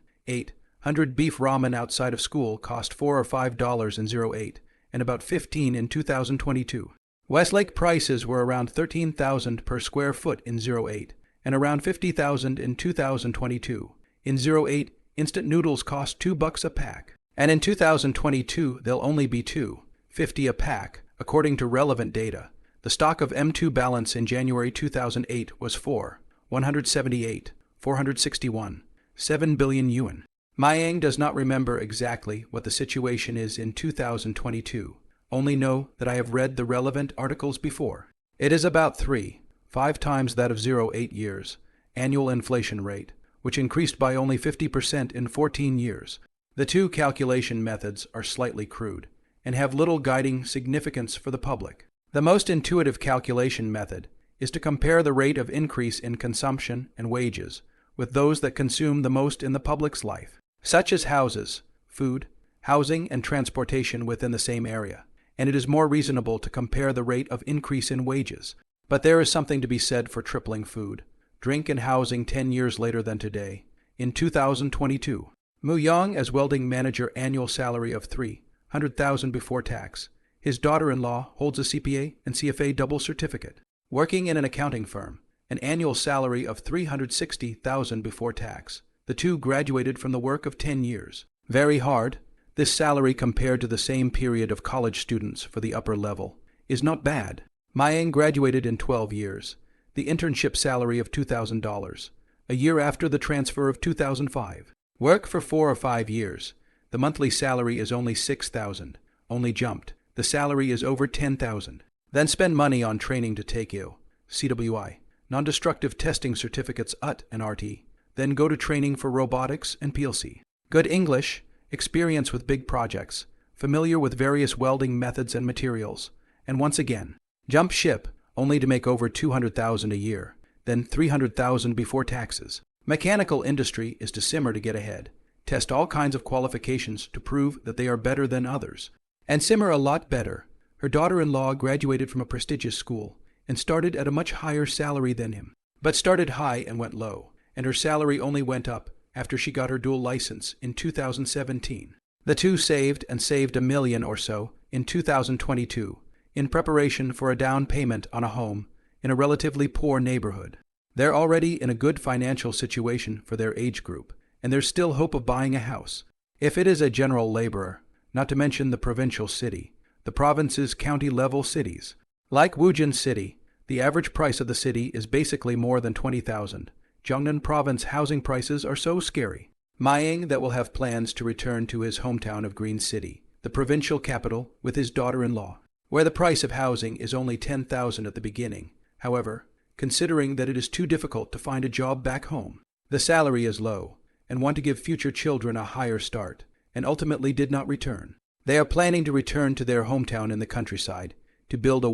$800 beef ramen outside of school cost $4 or $5 in 08 and about $15 in 2022. Westlake prices were around $13,000 per square foot in 08 and around $50,000 in 2022. In 08, instant noodles cost $2 a pack. And in 2022, they'll only be $2.50 a pack, according to relevant data. The stock of M2 balance in January 2008 was 178, 461, 7 billion yuan. Mayang does not remember exactly what the situation is in 2022, only know that I have read the relevant articles before. It is about 5 times that of 8 years, annual inflation rate, which increased by only 50% in 14 years. The two calculation methods are slightly crude and have little guiding significance for the public. The most intuitive calculation method is to compare the rate of increase in consumption and wages with those that consume the most in the public's life, such as houses, food, housing, and transportation within the same area, and it is more reasonable to compare the rate of increase in wages. But there is something to be said for tripling food, drink, and housing 10 years later than today. In 2022, Mu Yang as welding manager, annual salary of 300,000 before tax. His daughter-in-law holds a CPA and CFA double certificate. Working in an accounting firm, an annual salary of 360,000 before tax. The two graduated from the work of 10 years. Very hard. This salary compared to the same period of college students for the upper level is not bad. Mayang graduated in 12 years. The internship salary of $2,000. A year after the transfer of 2005. Work for 4 or 5 years. The monthly salary is only 6,000. Only jumped. The salary is over 10,000. Then spend money on training to take CWI, non-destructive testing certificates UT and RT. Then go to training for robotics and PLC. Good English, experience with big projects, familiar with various welding methods and materials. And once again, jump ship, only to make over 200,000 a year, then 300,000 before taxes. Mechanical industry is to simmer to get ahead. Test all kinds of qualifications to prove that they are better than others. And simmer a lot better. Her daughter-in-law graduated from a prestigious school and started at a much higher salary than him, but started high and went low, and her salary only went up after she got her dual license in 2017. The two saved $1 million or so in 2022 in preparation for a down payment on a home in a relatively poor neighborhood. They're already in a good financial situation for their age group, and there's still hope of buying a house. If it is a general laborer, not to mention the provincial city, the province's county-level cities. Like Wujin City, the average price of the city is basically more than 20,000. Jiangnan province housing prices are so scary. Mayang that will have plans to return to his hometown of Green City, the provincial capital, with his daughter-in-law, where the price of housing is only 10,000 at the beginning. However, considering that it is too difficult to find a job back home, the salary is low, and want to give future children a higher start, and ultimately did not return. They are planning to return to their hometown in the countryside to build a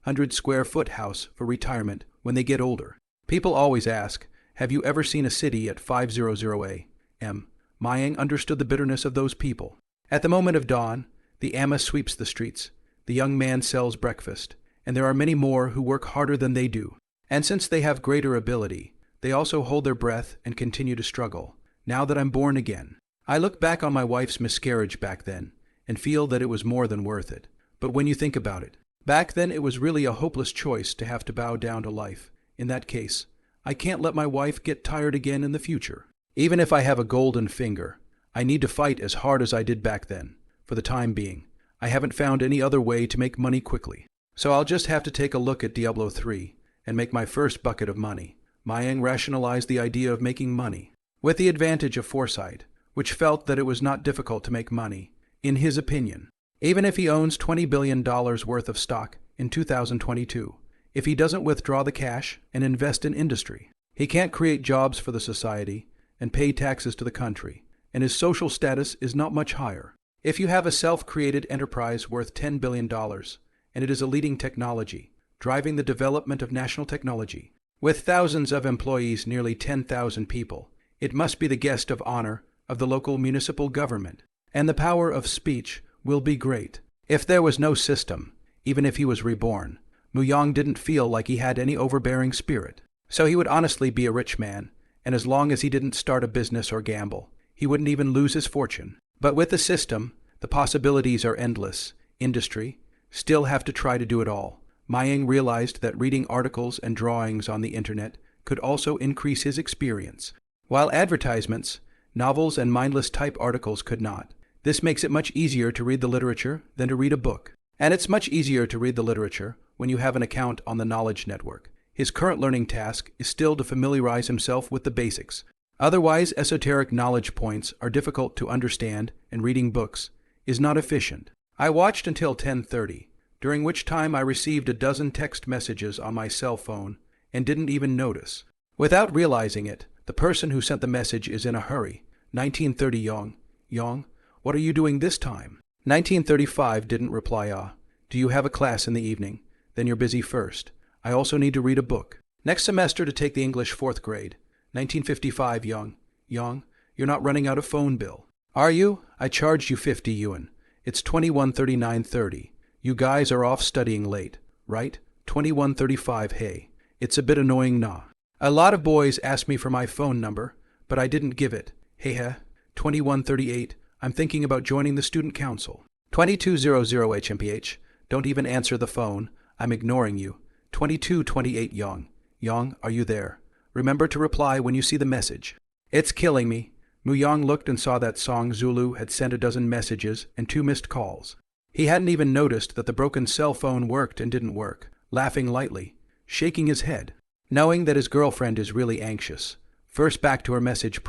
100-square-foot house for retirement when they get older. People always ask, have you ever seen a city at 500 a.m.? Mayang understood the bitterness of those people. At the moment of dawn, the amma sweeps the streets, the young man sells breakfast, and there are many more who work harder than they do. And since they have greater ability, they also hold their breath and continue to struggle. Now that I'm born again, I look back on my wife's miscarriage back then and feel that it was more than worth it. But when you think about it, back then it was really a hopeless choice to have to bow down to life. In that case, I can't let my wife get tired again in the future. Even if I have a golden finger, I need to fight as hard as I did back then. For the time being, I haven't found any other way to make money quickly. So I'll just have to take a look at Diablo 3 and make my first bucket of money. Mayang rationalized the idea of making money with the advantage of foresight, which felt that it was not difficult to make money, in his opinion. Even if he owns $20 billion worth of stock in 2022, if he doesn't withdraw the cash and invest in industry, he can't create jobs for the society and pay taxes to the country, and his social status is not much higher. If you have a self-created enterprise worth $10 billion, and it is a leading technology, driving the development of national technology, with thousands of employees, nearly 10,000 people, it must be the guest of honor of the local municipal government, and the power of speech will be great. If there was no system, even if he was reborn, Mu Yang didn't feel like he had any overbearing spirit. So he would honestly be a rich man, and as long as he didn't start a business or gamble, he wouldn't even lose his fortune. But with the system, the possibilities are endless. Industry, still have to try to do it all. Mayang realized that reading articles and drawings on the internet could also increase his experience, while advertisements, novels, and mindless type articles could not. This makes it much easier to read the literature than to read a book. And it's much easier to read the literature when you have an account on the Knowledge Network. His current learning task is still to familiarize himself with the basics. Otherwise, esoteric knowledge points are difficult to understand, and reading books is not efficient. I watched until 10:30, during which time I received a dozen text messages on my cell phone and didn't even notice. Without realizing it, the person who sent the message is in a hurry. 1930 Yong, what are you doing this time? 1935 didn't reply. Do you have a class in the evening? Then you're busy first. I also need to read a book. Next semester to take the English 4th grade. 1955 Yong, you're not running out of phone bill. Are you? I charged you 50 yuan. It's 2139.30. You guys are off studying late, right? 2135 Hey. It's a bit annoying nah. A lot of boys asked me for my phone number, but I didn't give it. Hey. 2138. I'm thinking about joining the student council. 2200 HMPH. Don't even answer the phone. I'm ignoring you. 2228 Yong, are you there? Remember to reply when you see the message. It's killing me. Mu Yang looked and saw that Song Zulu had sent a dozen messages and 2 missed calls. He hadn't even noticed that the broken cell phone worked and didn't work, laughing lightly, shaking his head, knowing that his girlfriend is really anxious. First back to her message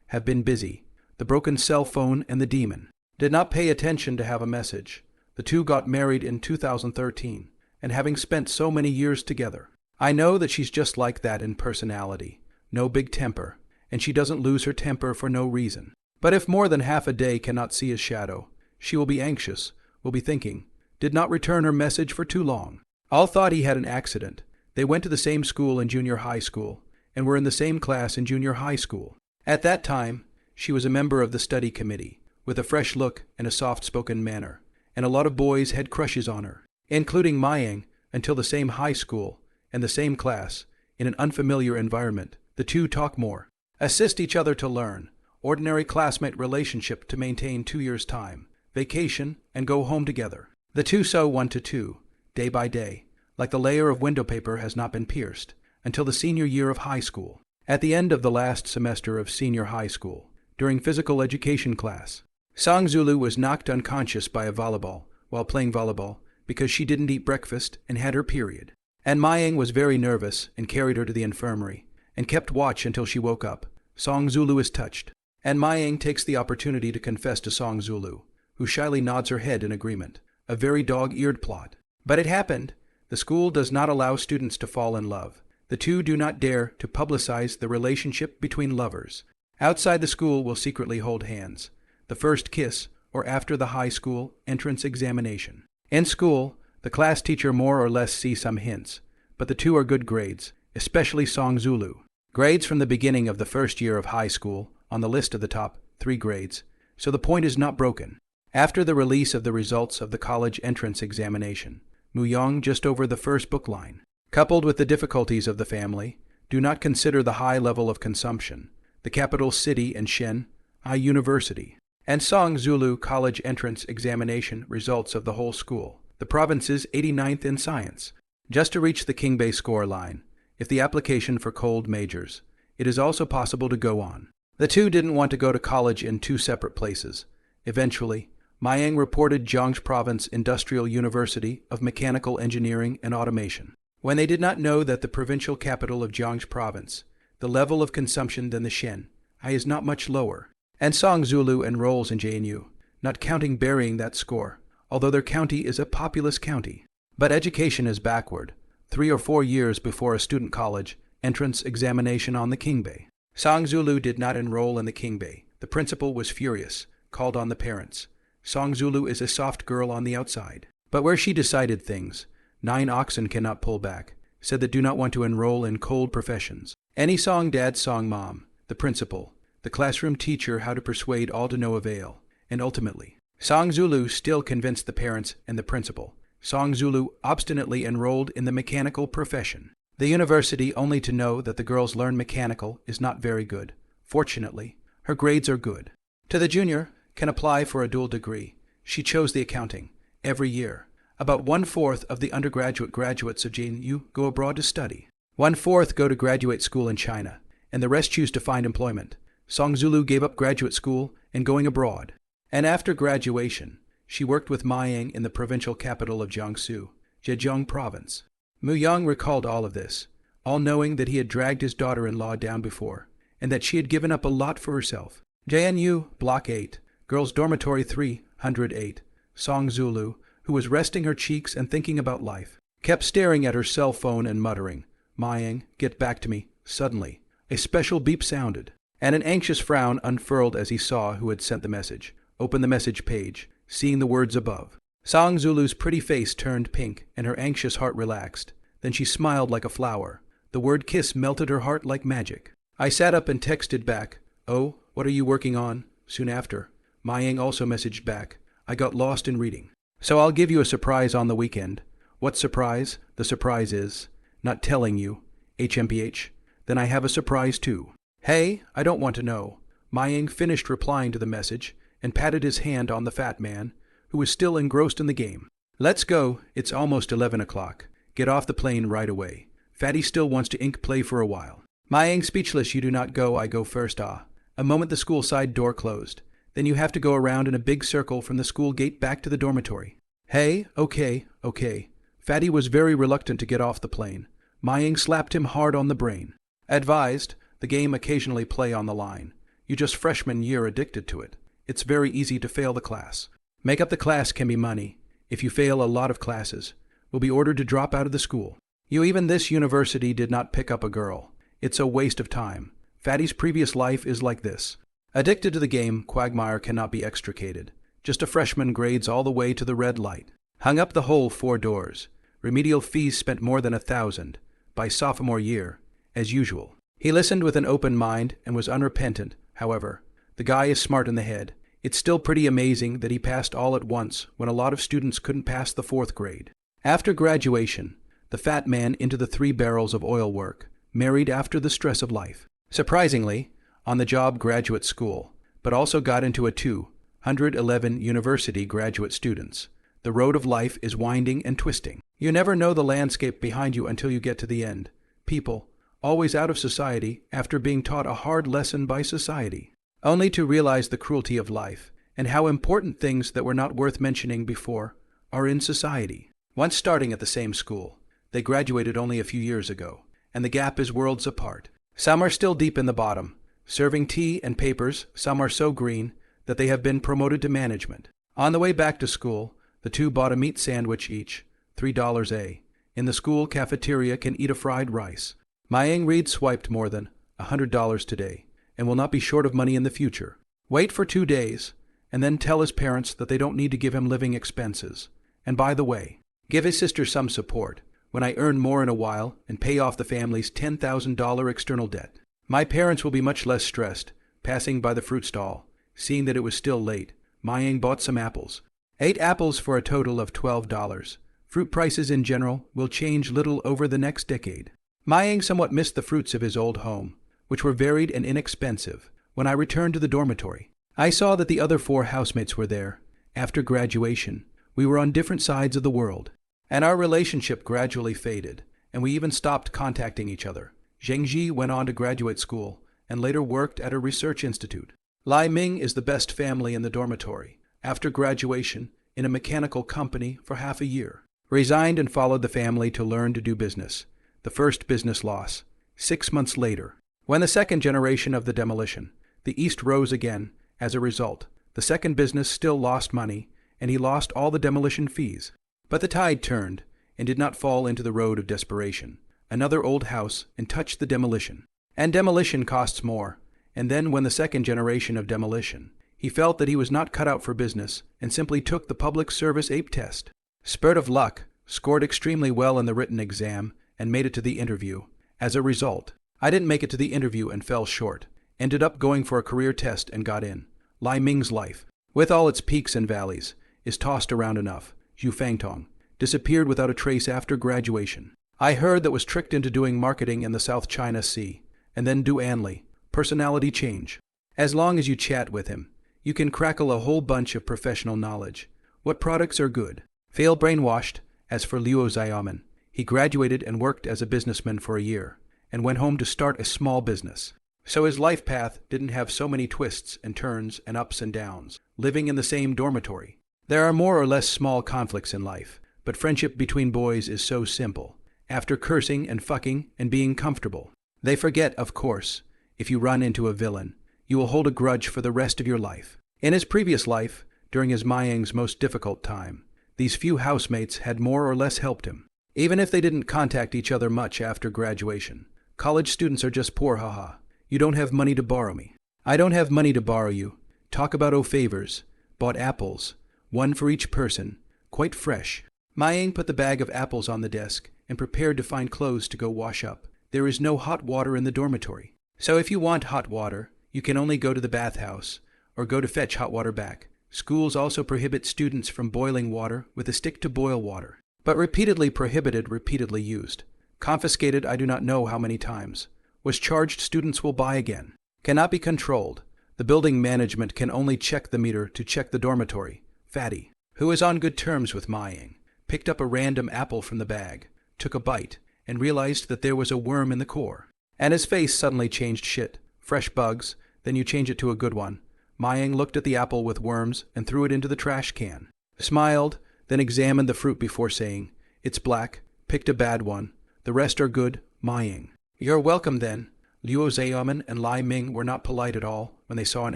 have been busy. The broken cell phone and the demon. Did not pay attention to have a message. The two got married in 2013, and having spent so many years together. I know that she's just like that in personality. No big temper, and she doesn't lose her temper for no reason. But if more than half a day cannot see his shadow, she will be anxious, will be thinking, did not return her message for too long. All thought he had an accident. They went to the same school in junior high school, and were in the same class in junior high school. At that time, she was a member of the study committee, with a fresh look and a soft-spoken manner, and a lot of boys had crushes on her, including Mayang, until the same high school and the same class, in an unfamiliar environment. The two talk more, assist each other to learn, ordinary classmate relationship to maintain 2 years' time, vacation, and go home together. The two sew 1 to 2, day by day, like the layer of window paper has not been pierced, until the senior year of high school. At the end of the last semester of senior high school, during physical education class, Song Zulu was knocked unconscious by a volleyball while playing volleyball because she didn't eat breakfast and had her period. And Mayang was very nervous and carried her to the infirmary and kept watch until she woke up. Song Zulu is touched, and Mayang takes the opportunity to confess to Song Zulu, who shyly nods her head in agreement. A very dog-eared plot. But it happened. The school does not allow students to fall in love. The two do not dare to publicize the relationship between lovers. Outside the school will secretly hold hands. The first kiss, or after the high school entrance examination. In school, the class teacher more or less sees some hints, but the two are good grades, especially Song Zulu. Grades from the beginning of the first year of high school, on the list of the top 3 grades, so the point is not broken. After the release of the results of the college entrance examination, Mu Yang just over the first book line. Coupled with the difficulties of the family, do not consider the high level of consumption, the capital city and Shen, University, and Song Zulu college entrance examination results of the whole school. The province's 89th in science, just to reach the Kingbei score line, if the application for cold majors. It is also possible to go on. The two didn't want to go to college in 2 separate places. Eventually, Mayang reported Jiangxi Province Industrial University of Mechanical Engineering and Automation. When they did not know that the provincial capital of Jiangxi Province, the level of consumption than the Shen, is not much lower. And Song Zulu enrolls in JNU, not counting burying that score, although their county is a populous county. But education is backward, 3 or 4 years before a student college entrance examination on the Kingbei. Song Zulu did not enroll in the Kingbei. The principal was furious, called on the parents. Song Zulu is a soft girl on the outside. But where she decided things, 9 oxen cannot pull back, said that do not want to enroll in cold professions. Any song dad, song mom, the principal, the classroom teacher how to persuade all to no avail, and ultimately, Song Zulu still convinced the parents and the principal. Song Zulu obstinately enrolled in the mechanical profession. The university only to know that the girls learn mechanical is not very good. Fortunately, her grades are good. To the junior, can apply for a dual degree. She chose the accounting. Every year, about 1/4 of the undergraduate graduates of JNU go abroad to study. 1/4 go to graduate school in China, and the rest choose to find employment. Song Zulu gave up graduate school and going abroad. And after graduation, she worked with Mayang in the provincial capital of Jiangsu, Zhejiang Province. Mu Yang recalled all of this, all knowing that he had dragged his daughter-in-law down before, and that she had given up a lot for herself. JNU, Block 8, Girls' Dormitory 308, Song Zulu, who was resting her cheeks and thinking about life, kept staring at her cell phone and muttering, "Mayang, get back to me." Suddenly, a special beep sounded, and an anxious frown unfurled as he saw who had sent the message. Opened the message page, seeing the words above. Song Zulu's pretty face turned pink and her anxious heart relaxed. Then she smiled like a flower. The word kiss melted her heart like magic. I sat up and texted back, "Oh, what are you working on?" Soon after, Mayang also messaged back, "I got lost in reading. So I'll give you a surprise on the weekend." What surprise? The surprise is not telling you. HMPH. Then I have a surprise too. Hey, I don't want to know. Mayang finished replying to the message and patted his hand on the fat man, who was still engrossed in the game. "Let's go. It's almost 11 o'clock. Get off the plane right away. Fatty still wants to ink play for a while." Mayang speechless. "You do not go, I go first, ah." A moment the school side door closed. Then you have to go around in a big circle from the school gate back to the dormitory. Hey, okay. Fatty was very reluctant to get off the plane. Mayang slapped him hard on the brain. Advised, the game occasionally play on the line. You just freshman year addicted to it. It's very easy to fail the class. Make up the class can be money. If you fail a lot of classes, will be ordered to drop out of the school. You even this university did not pick up a girl. It's a waste of time. Fatty's previous life is like this. Addicted to the game, quagmire cannot be extricated. Just a freshman grades all the way to the red light. Hung up the whole 4 doors. Remedial fees spent more than 1,000. By sophomore year, as usual. He listened with an open mind and was unrepentant, however. The guy is smart in the head. It's still pretty amazing that he passed all at once when a lot of students couldn't pass the 4th grade. After graduation, the fat man into the 3 barrels of oil work, married after the stress of life. Surprisingly, on-the-job graduate school, but also got into a 211 university graduate students. The road of life is winding and twisting. You never know the landscape behind you until you get to the end. People, always out of society after being taught a hard lesson by society, only to realize the cruelty of life and how important things that were not worth mentioning before are in society. Once starting at the same school, they graduated only a few years ago, and the gap is worlds apart. Some are still deep in the bottom, serving tea and papers. Some are so green that they have been promoted to management. On the way back to school, the 2 bought a meat sandwich each, $3 a. In the school cafeteria can eat a fried rice. Mayang Reed swiped more than $100 today, and will not be short of money in the future. Wait for 2 days, and then tell his parents that they don't need to give him living expenses. And by the way, give his sister some support when I earn more in a while and pay off the family's $10,000 external debt. My parents will be much less stressed, passing by the fruit stall. Seeing that it was still late, Mayang bought some apples. 8 apples for a total of $12. Fruit prices in general will change little over the next decade. Mayang somewhat missed the fruits of his old home, which were varied and inexpensive. When I returned to the dormitory, I saw that the other 4 housemates were there. After graduation, we were on different sides of the world, and our relationship gradually faded, and we even stopped contacting each other. Zhengji went on to graduate school and later worked at a research institute. Lai Ming is the best family in the dormitory. After graduation, in a mechanical company for half a year. Resigned and followed the family to learn to do business. The first business loss. 6 months later, when the second generation of the demolition, the East rose again. As a result, the second business still lost money, and he lost all the demolition fees. But the tide turned and did not fall into the road of desperation. Another old house and touched the demolition. And demolition costs more. And then when the second generation of demolition, he felt that he was not cut out for business and simply took the public service APE test. Spurt of luck, scored extremely well in the written exam and made it to the interview. As a result, I didn't make it to the interview and fell short. Ended up going for a career test and got in. Lai Ming's life, with all its peaks and valleys, is tossed around enough. Zhu Fangtong disappeared without a trace after graduation. I heard that was tricked into doing marketing in the South China Sea. And then Du Anli, personality change. As long as you chat with him, you can crackle a whole bunch of professional knowledge. What products are good? Fail brainwashed. As for Liu Xiaoman, he graduated and worked as a businessman for a year, and went home to start a small business. So his life path didn't have so many twists and turns and ups and downs, living in the same dormitory. There are more or less small conflicts in life, but friendship between boys is so simple. After cursing and fucking and being comfortable, they forget, of course. If you run into a villain, you will hold a grudge for the rest of your life. In his previous life, during his Mayang's most difficult time, these few housemates had more or less helped him. Even if they didn't contact each other much after graduation. College students are just poor, haha. You don't have money to borrow me. I don't have money to borrow you. Talk about favors. Bought apples. One for each person. Quite fresh. Mayang put the bag of apples on the desk and prepared to find clothes to go wash up. There is no hot water in the dormitory. So if you want hot water, you can only go to the bathhouse or go to fetch hot water back. Schools also prohibit students from boiling water with a stick to boil water. But repeatedly prohibited, repeatedly used. Confiscated I do not know how many times. Was charged students will buy again. Cannot be controlled. The building management can only check the meter to check the dormitory. Fatty, who is on good terms with Mayang, picked up a random apple from the bag, took a bite, and realized that there was a worm in the core. And his face suddenly changed shit. Fresh bugs, then you change it to a good one. Mayang looked at the apple with worms and threw it into the trash can. Smiled, then examined the fruit before saying, "It's black, picked a bad one. The rest are good, Mayang." "You're welcome then." Liu Zaoman and Lai Ming were not polite at all when they saw an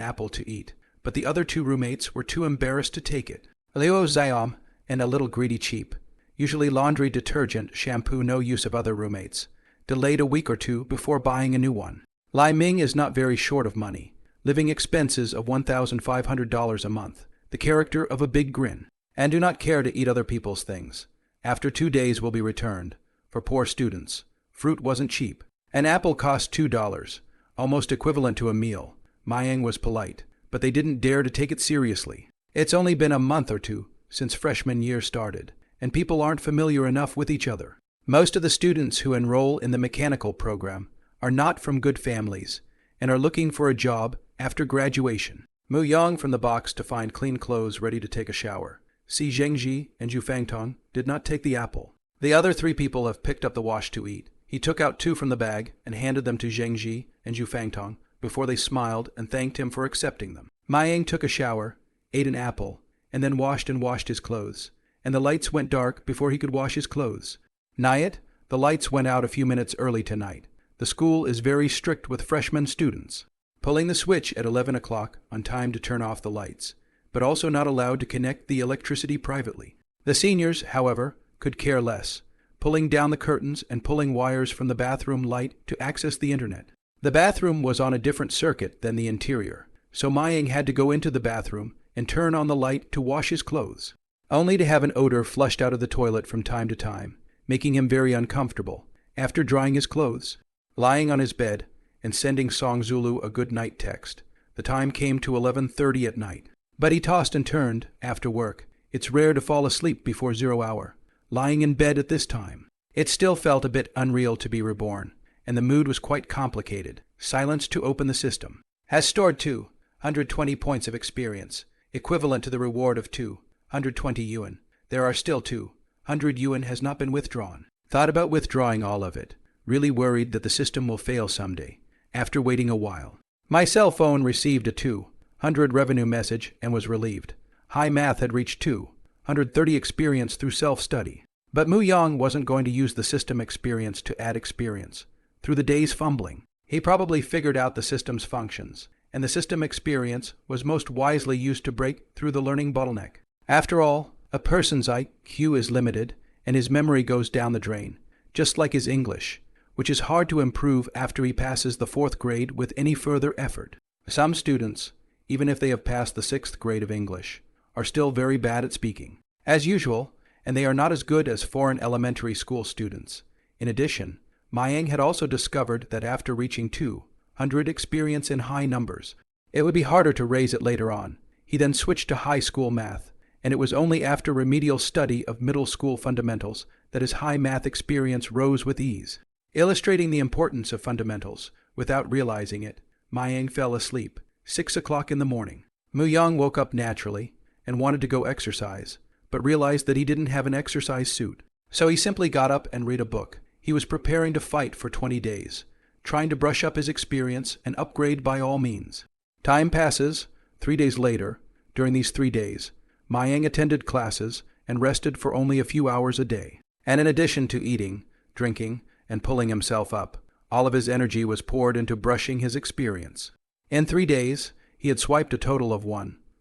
apple to eat, but the other two roommates were too embarrassed to take it. Liu Zaom and a little greedy cheap, usually laundry detergent, shampoo, no use of other roommates, delayed a week or two before buying a new one. Lai Ming is not very short of money, living expenses of $1,500 a month, the character of a big grin, and do not care to eat other people's things. After 2 days will be returned. For poor students, fruit wasn't cheap. An apple cost $2, almost equivalent to a meal. Mayang was polite, but they didn't dare to take it seriously. It's only been a month or two since freshman year started, and people aren't familiar enough with each other. Most of the students who enroll in the mechanical program are not from good families and are looking for a job after graduation. Mu Yang from the box to find clean clothes ready to take a shower. Si Zhengji and Zhu Fangtong did not take the apple. The other 3 people have picked up the wash to eat. He took out 2 from the bag and handed them to Zhengji and Zhu Fangtong before they smiled and thanked him for accepting them. Mayang took a shower, ate an apple, and then washed his clothes. And the lights went dark before he could wash his clothes. Nayat, the lights went out a few minutes early tonight. The school is very strict with freshman students. Pulling the switch at 11 o'clock on time to turn off the lights, but also not allowed to connect the electricity privately. The seniors, however, could care less, pulling down the curtains and pulling wires from the bathroom light to access the internet. The bathroom was on a different circuit than the interior, so Mayang had to go into the bathroom and turn on the light to wash his clothes, only to have an odor flushed out of the toilet from time to time, making him very uncomfortable. After drying his clothes, lying on his bed, and sending Song Zulu a good night text, the time came to 11:30 at night. But he tossed and turned after work. It's rare to fall asleep before 0 hour, lying in bed at this time. It still felt a bit unreal to be reborn, and the mood was quite complicated. Silence to open the system. Has stored 220 points of experience, equivalent to the reward of 220 yuan. There are still 200 yuan has not been withdrawn. Thought about withdrawing all of it. Really worried that the system will fail someday, after waiting a while. My cell phone received a 200 revenue message and was relieved. High math had reached 230 experience through self-study. But Mu Yang wasn't going to use the system experience to add experience. Through the day's fumbling, he probably figured out the system's functions, and the system experience was most wisely used to break through the learning bottleneck. After all, a person's IQ is limited, and his memory goes down the drain, just like his English, which is hard to improve after he passes the 4th grade with any further effort. Some students, even if they have passed the 6th grade of English, are still very bad at speaking, as usual, and they are not as good as foreign elementary school students. In addition, Mayang had also discovered that after reaching 200 experience in high numbers, it would be harder to raise it later on. He then switched to high school math, and it was only after remedial study of middle school fundamentals that his high math experience rose with ease. Illustrating the importance of fundamentals, without realizing it, Mayang fell asleep. 6 o'clock in the morning. Mu Yang woke up naturally and wanted to go exercise, but realized that he didn't have an exercise suit. So he simply got up and read a book. He was preparing to fight for 20 days, trying to brush up his experience and upgrade by all means. Time passes. 3 days later, during these 3 days, Mayang attended classes and rested for only a few hours a day. And in addition to eating, drinking, and pulling himself up, all of his energy was poured into brushing his experience. In 3 days, he had swiped a total of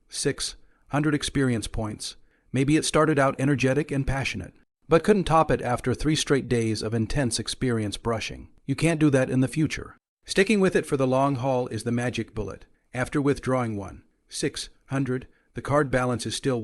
600 experience points. Maybe it started out energetic and passionate, but couldn't top it after 3 straight days of intense experience brushing. You can't do that in the future. Sticking with it for the long haul is the magic bullet. After withdrawing 600, the card balance is still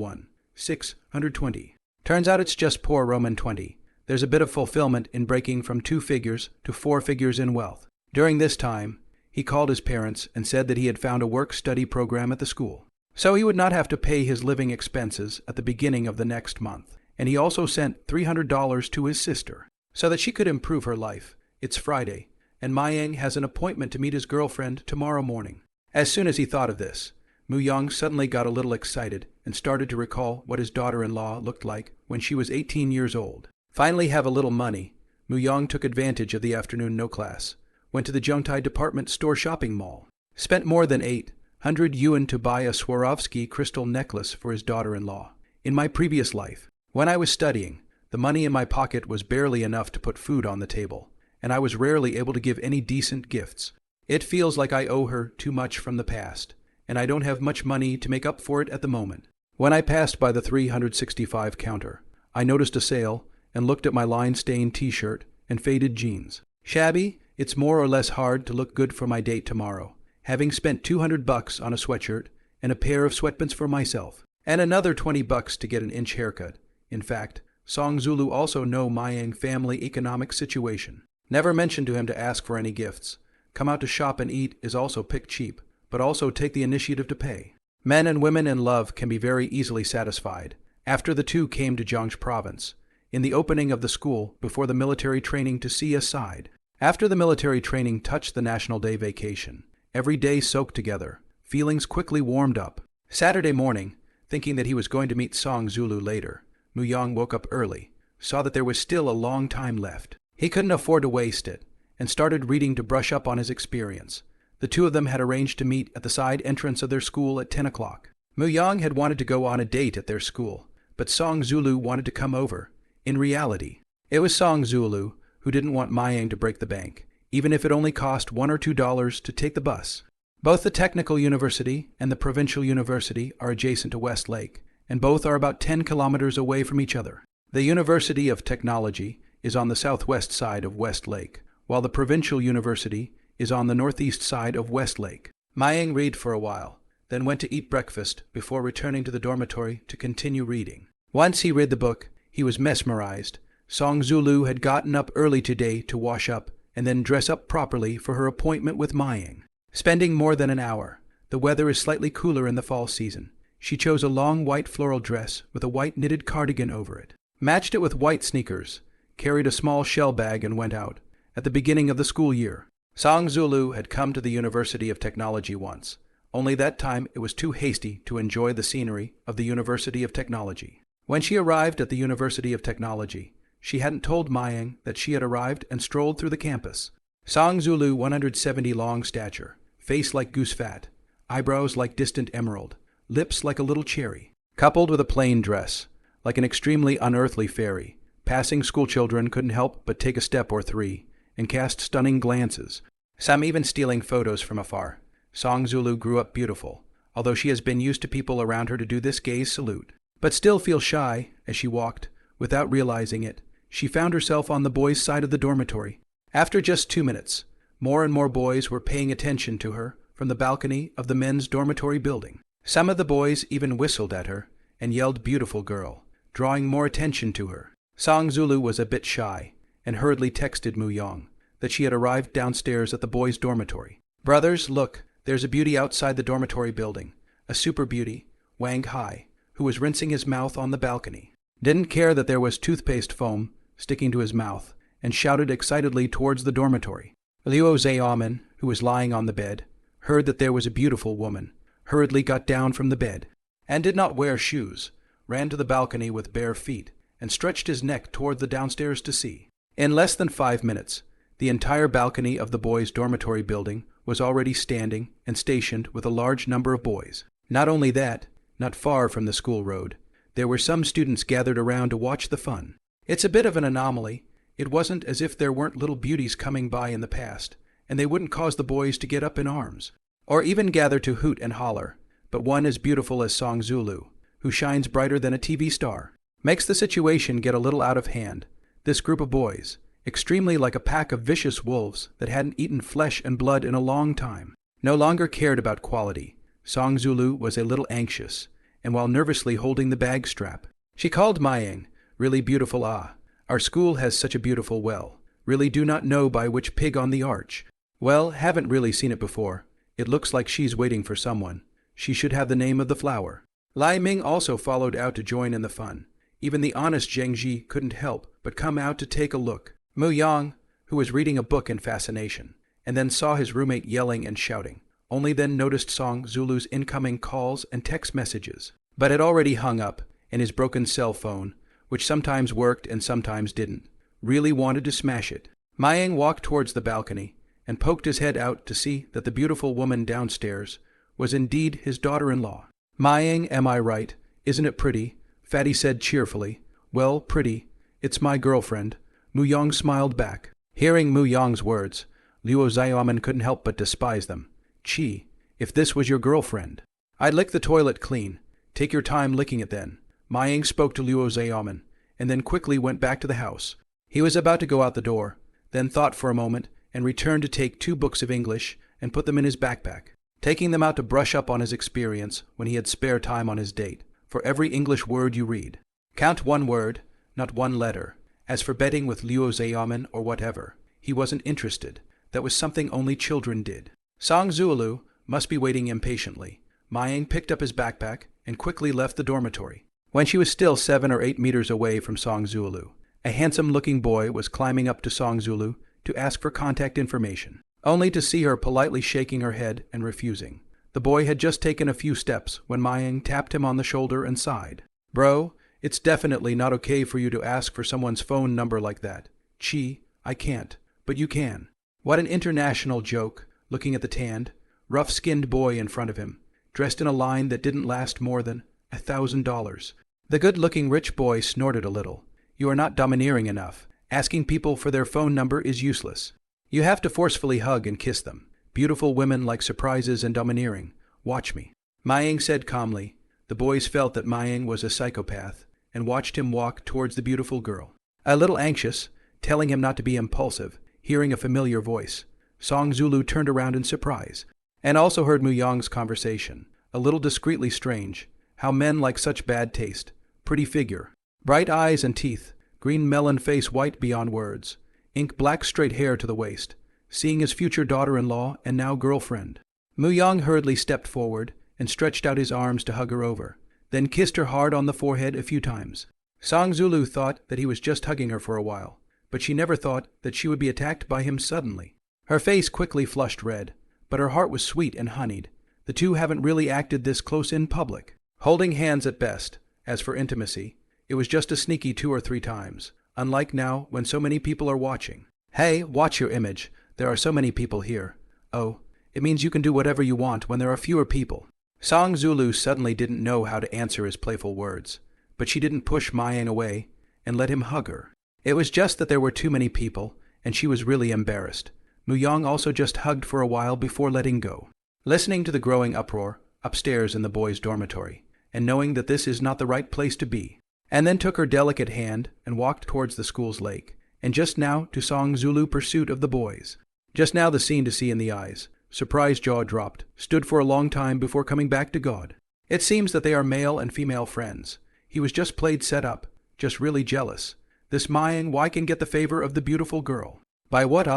620. Turns out it's just poor Roman 20. There's a bit of fulfillment in breaking from 2 figures to 4 figures in wealth. During this time, he called his parents and said that he had found a work-study program at the school, so he would not have to pay his living expenses at the beginning of the next month. And he also sent $300 to his sister, so that she could improve her life. It's Friday, and Mayang has an appointment to meet his girlfriend tomorrow morning. As soon as he thought of this, Muyang suddenly got a little excited and started to recall what his daughter-in-law looked like when she was 18 years old. Finally have a little money, Muyang took advantage of the afternoon no class, went to the Zhongtai department store shopping mall, spent more than 800 yuan to buy a Swarovski crystal necklace for his daughter-in-law. In my previous life, when I was studying, the money in my pocket was barely enough to put food on the table, and I was rarely able to give any decent gifts. It feels like I owe her too much from the past, and I don't have much money to make up for it at the moment. When I passed by the 365 counter, I noticed a sale and looked at my line-stained t-shirt and faded jeans. Shabby, it's more or less hard to look good for my date tomorrow, having spent $200 on a sweatshirt and a pair of sweatpants for myself, and another $20 to get an inch haircut. In fact, Song Zulu also know Mayang family economic situation. Never mentioned to him to ask for any gifts. Come out to shop and eat is also pick cheap, but also take the initiative to pay. Men and women in love can be very easily satisfied. After the two came to Jiangxi province, in the opening of the school before the military training to see a side. After the military training touched the National Day vacation, every day soaked together, feelings quickly warmed up. Saturday morning, thinking that he was going to meet Song Zulu later, Muyang woke up early, saw that there was still a long time left. He couldn't afford to waste it, and started reading to brush up on his experience. The two of them had arranged to meet at the side entrance of their school at 10 o'clock. Muyang had wanted to go on a date at their school, but Song Zulu wanted to come over. In reality, it was Song Zulu who didn't want Mayang to break the bank, even if it only cost $1 or $2 to take the bus. Both the Technical University and the Provincial University are adjacent to West Lake, and both are about 10 kilometers away from each other. The University of Technology is on the southwest side of West Lake, while the Provincial University is on the northeast side of West Lake. Mayang read for a while, then went to eat breakfast before returning to the dormitory to continue reading. Once he read the book, he was mesmerized. Song Zulu had gotten up early today to wash up and then dress up properly for her appointment with Mayang. Spending more than an hour. The weather is slightly cooler in the fall season. She chose a long white floral dress with a white knitted cardigan over it, matched it with white sneakers, carried a small shell bag and went out. At the beginning of the school year, Song Zulu had come to the University of Technology once. Only that time it was too hasty to enjoy the scenery of the University of Technology. When she arrived at the University of Technology, she hadn't told Mayang that she had arrived and strolled through the campus. Song Zulu 170 long stature, face like goose fat, eyebrows like distant emerald, lips like a little cherry, coupled with a plain dress, like an extremely unearthly fairy. Passing schoolchildren couldn't help but take a step or three and cast stunning glances, some even stealing photos from afar. Song Zulu grew up beautiful, although she has been used to people around her to do this gaze salute, but still feels shy as she walked. Without realizing it, she found herself on the boys' side of the dormitory. After just 2 minutes, more and more boys were paying attention to her from the balcony of the men's dormitory building. Some of the boys even whistled at her and yelled "beautiful girl," drawing more attention to her. Song Zulu was a bit shy and hurriedly texted Muyang that she had arrived downstairs at the boys' dormitory. "Brothers, look, there's a beauty outside the dormitory building, a super beauty, Wang Hai, who was rinsing his mouth on the balcony. Didn't care that there was toothpaste foam sticking to his mouth, and shouted excitedly towards the dormitory. Liu Zhaoman, who was lying on the bed, heard that there was a beautiful woman, hurriedly got down from the bed, and did not wear shoes, ran to the balcony with bare feet, and stretched his neck toward the downstairs to see. In less than 5 minutes, the entire balcony of the boys' dormitory building was already standing and stationed with a large number of boys. Not only that, not far from the school road, There were some students gathered around to watch the fun. It's a bit of an anomaly. It wasn't as if there weren't little beauties coming by in the past, and they wouldn't cause the boys to get up in arms, or even gather to hoot and holler, but one as beautiful as Song Zulu, who shines brighter than a TV star, makes the situation get a little out of hand. This group of boys, extremely like a pack of vicious wolves that hadn't eaten flesh and blood in a long time, no longer cared about quality. Song Zulu was a little anxious, and while nervously holding the bag strap, she called Mayang, "Really beautiful ah. Our school has such a beautiful well. Really do not know by which pig on the arch. Well, haven't really seen it before. It looks like she's waiting for someone. She should have the name of the flower." Lai Ming also followed out to join in the fun. Even the honest Zheng Ji couldn't help but come out to take a look. Mu Yang, who was reading a book in fascination, and then saw his roommate yelling and shouting, only then noticed Song Zulu's incoming calls and text messages, but had already hung up, and his broken cell phone, which sometimes worked and sometimes didn't, really wanted to smash it. Mayang walked towards the balcony and poked his head out to see that the beautiful woman downstairs was indeed his daughter-in-law. "Mayang, am I right? Isn't it pretty?" Fatty said cheerfully. "Well, pretty. It's my girlfriend." Mu Yang smiled back. Hearing Mu Yang's words, Luo Xiaoman couldn't help but despise them. "Gee, if this was your girlfriend, I'd lick the toilet clean. Take your time licking it then." Mayang spoke to Luo Xiaoman, and then quickly went back to the house. He was about to go out the door, then thought for a moment, and returned to take 2 books of English and put them in his backpack, taking them out to brush up on his experience when he had spare time on his date. For every English word you read, count 1 word, not 1 letter. As for betting with Luo Xiaoman or whatever, he wasn't interested. That was something only children did. Song Zulu must be waiting impatiently. Mayang picked up his backpack and quickly left the dormitory. When she was still 7 or 8 meters away from Song Zulu, a handsome-looking boy was climbing up to Song Zulu to ask for contact information, only to see her politely shaking her head and refusing. The boy had just taken a few steps when Mayang tapped him on the shoulder and sighed. "Bro, it's definitely not okay for you to ask for someone's phone number like that. Chi, I can't, but you can." What an international joke, looking at the tanned, rough-skinned boy in front of him, dressed in a line that didn't last more than $1,000. The good-looking rich boy snorted a little. "You are not domineering enough. Asking people for their phone number is useless. You have to forcefully hug and kiss them. Beautiful women like surprises and domineering. Watch me." Mayang said calmly. The boys felt that Mayang was a psychopath and watched him walk towards the beautiful girl. A little anxious, telling him not to be impulsive, hearing a familiar voice, Song Zulu turned around in surprise, and also heard Mu Yang's conversation. A little discreetly strange. How men like such bad taste. Pretty figure. Bright eyes and teeth. Green melon face white beyond words. Ink black straight hair to the waist. Seeing his future daughter-in-law and now girlfriend. Mu Yang hurriedly stepped forward and stretched out his arms to hug her over, then kissed her hard on the forehead a few times. Song Zulu thought that he was just hugging her for a while, but she never thought that she would be attacked by him suddenly. Her face quickly flushed red, but her heart was sweet and honeyed. The two haven't really acted this close in public. Holding hands at best. As for intimacy, it was just a sneaky 2 or 3 times, unlike now when so many people are watching. "Hey, watch your image. There are so many people here." "Oh, it means you can do whatever you want when there are fewer people." Song Zulu suddenly didn't know how to answer his playful words, but she didn't push Mayang away and let him hug her. It was just that there were too many people, and she was really embarrassed. Mu Yang also just hugged for a while before letting go. Listening to the growing uproar upstairs in the boys' dormitory, and knowing that this is not the right place to be, and then took her delicate hand and walked towards the school's lake, and just now to Song Zulu pursuit of the boys. Just now the scene to see in the eyes. Surprised jaw dropped, stood for a long time before coming back to God. It seems that they are male and female friends. He was just played set up, just really jealous. This Mayang, why can get the favor of the beautiful girl? By what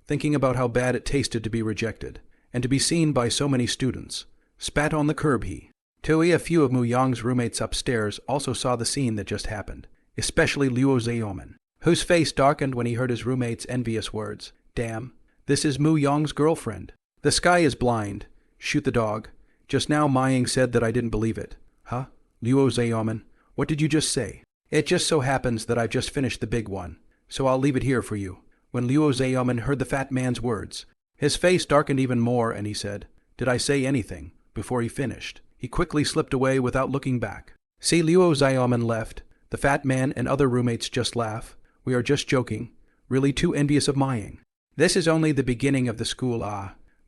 thinking about how bad it tasted to be rejected, and to be seen by so many students. Spat on the curb he. Tui, a few of Mu Yang's roommates upstairs also saw the scene that just happened, especially Luo Xiaoman, whose face darkened when he heard his roommate's envious words. Damn, this is Mu Yang's girlfriend. The sky is blind. Shoot the dog. Just now Mayang said that I didn't believe it. Huh? Luo Xiaoman, what did you just say? It just so happens that I've just finished the big one, so I'll leave it here for you. When Luo Xiaoman heard the fat man's words, his face darkened even more and he said, "Did I say anything?" Before he finished, he quickly slipped away without looking back. See, Luo Xiaoman left. The fat man and other roommates just laugh. We are just joking. Really too envious of Maying. This is only the beginning of the school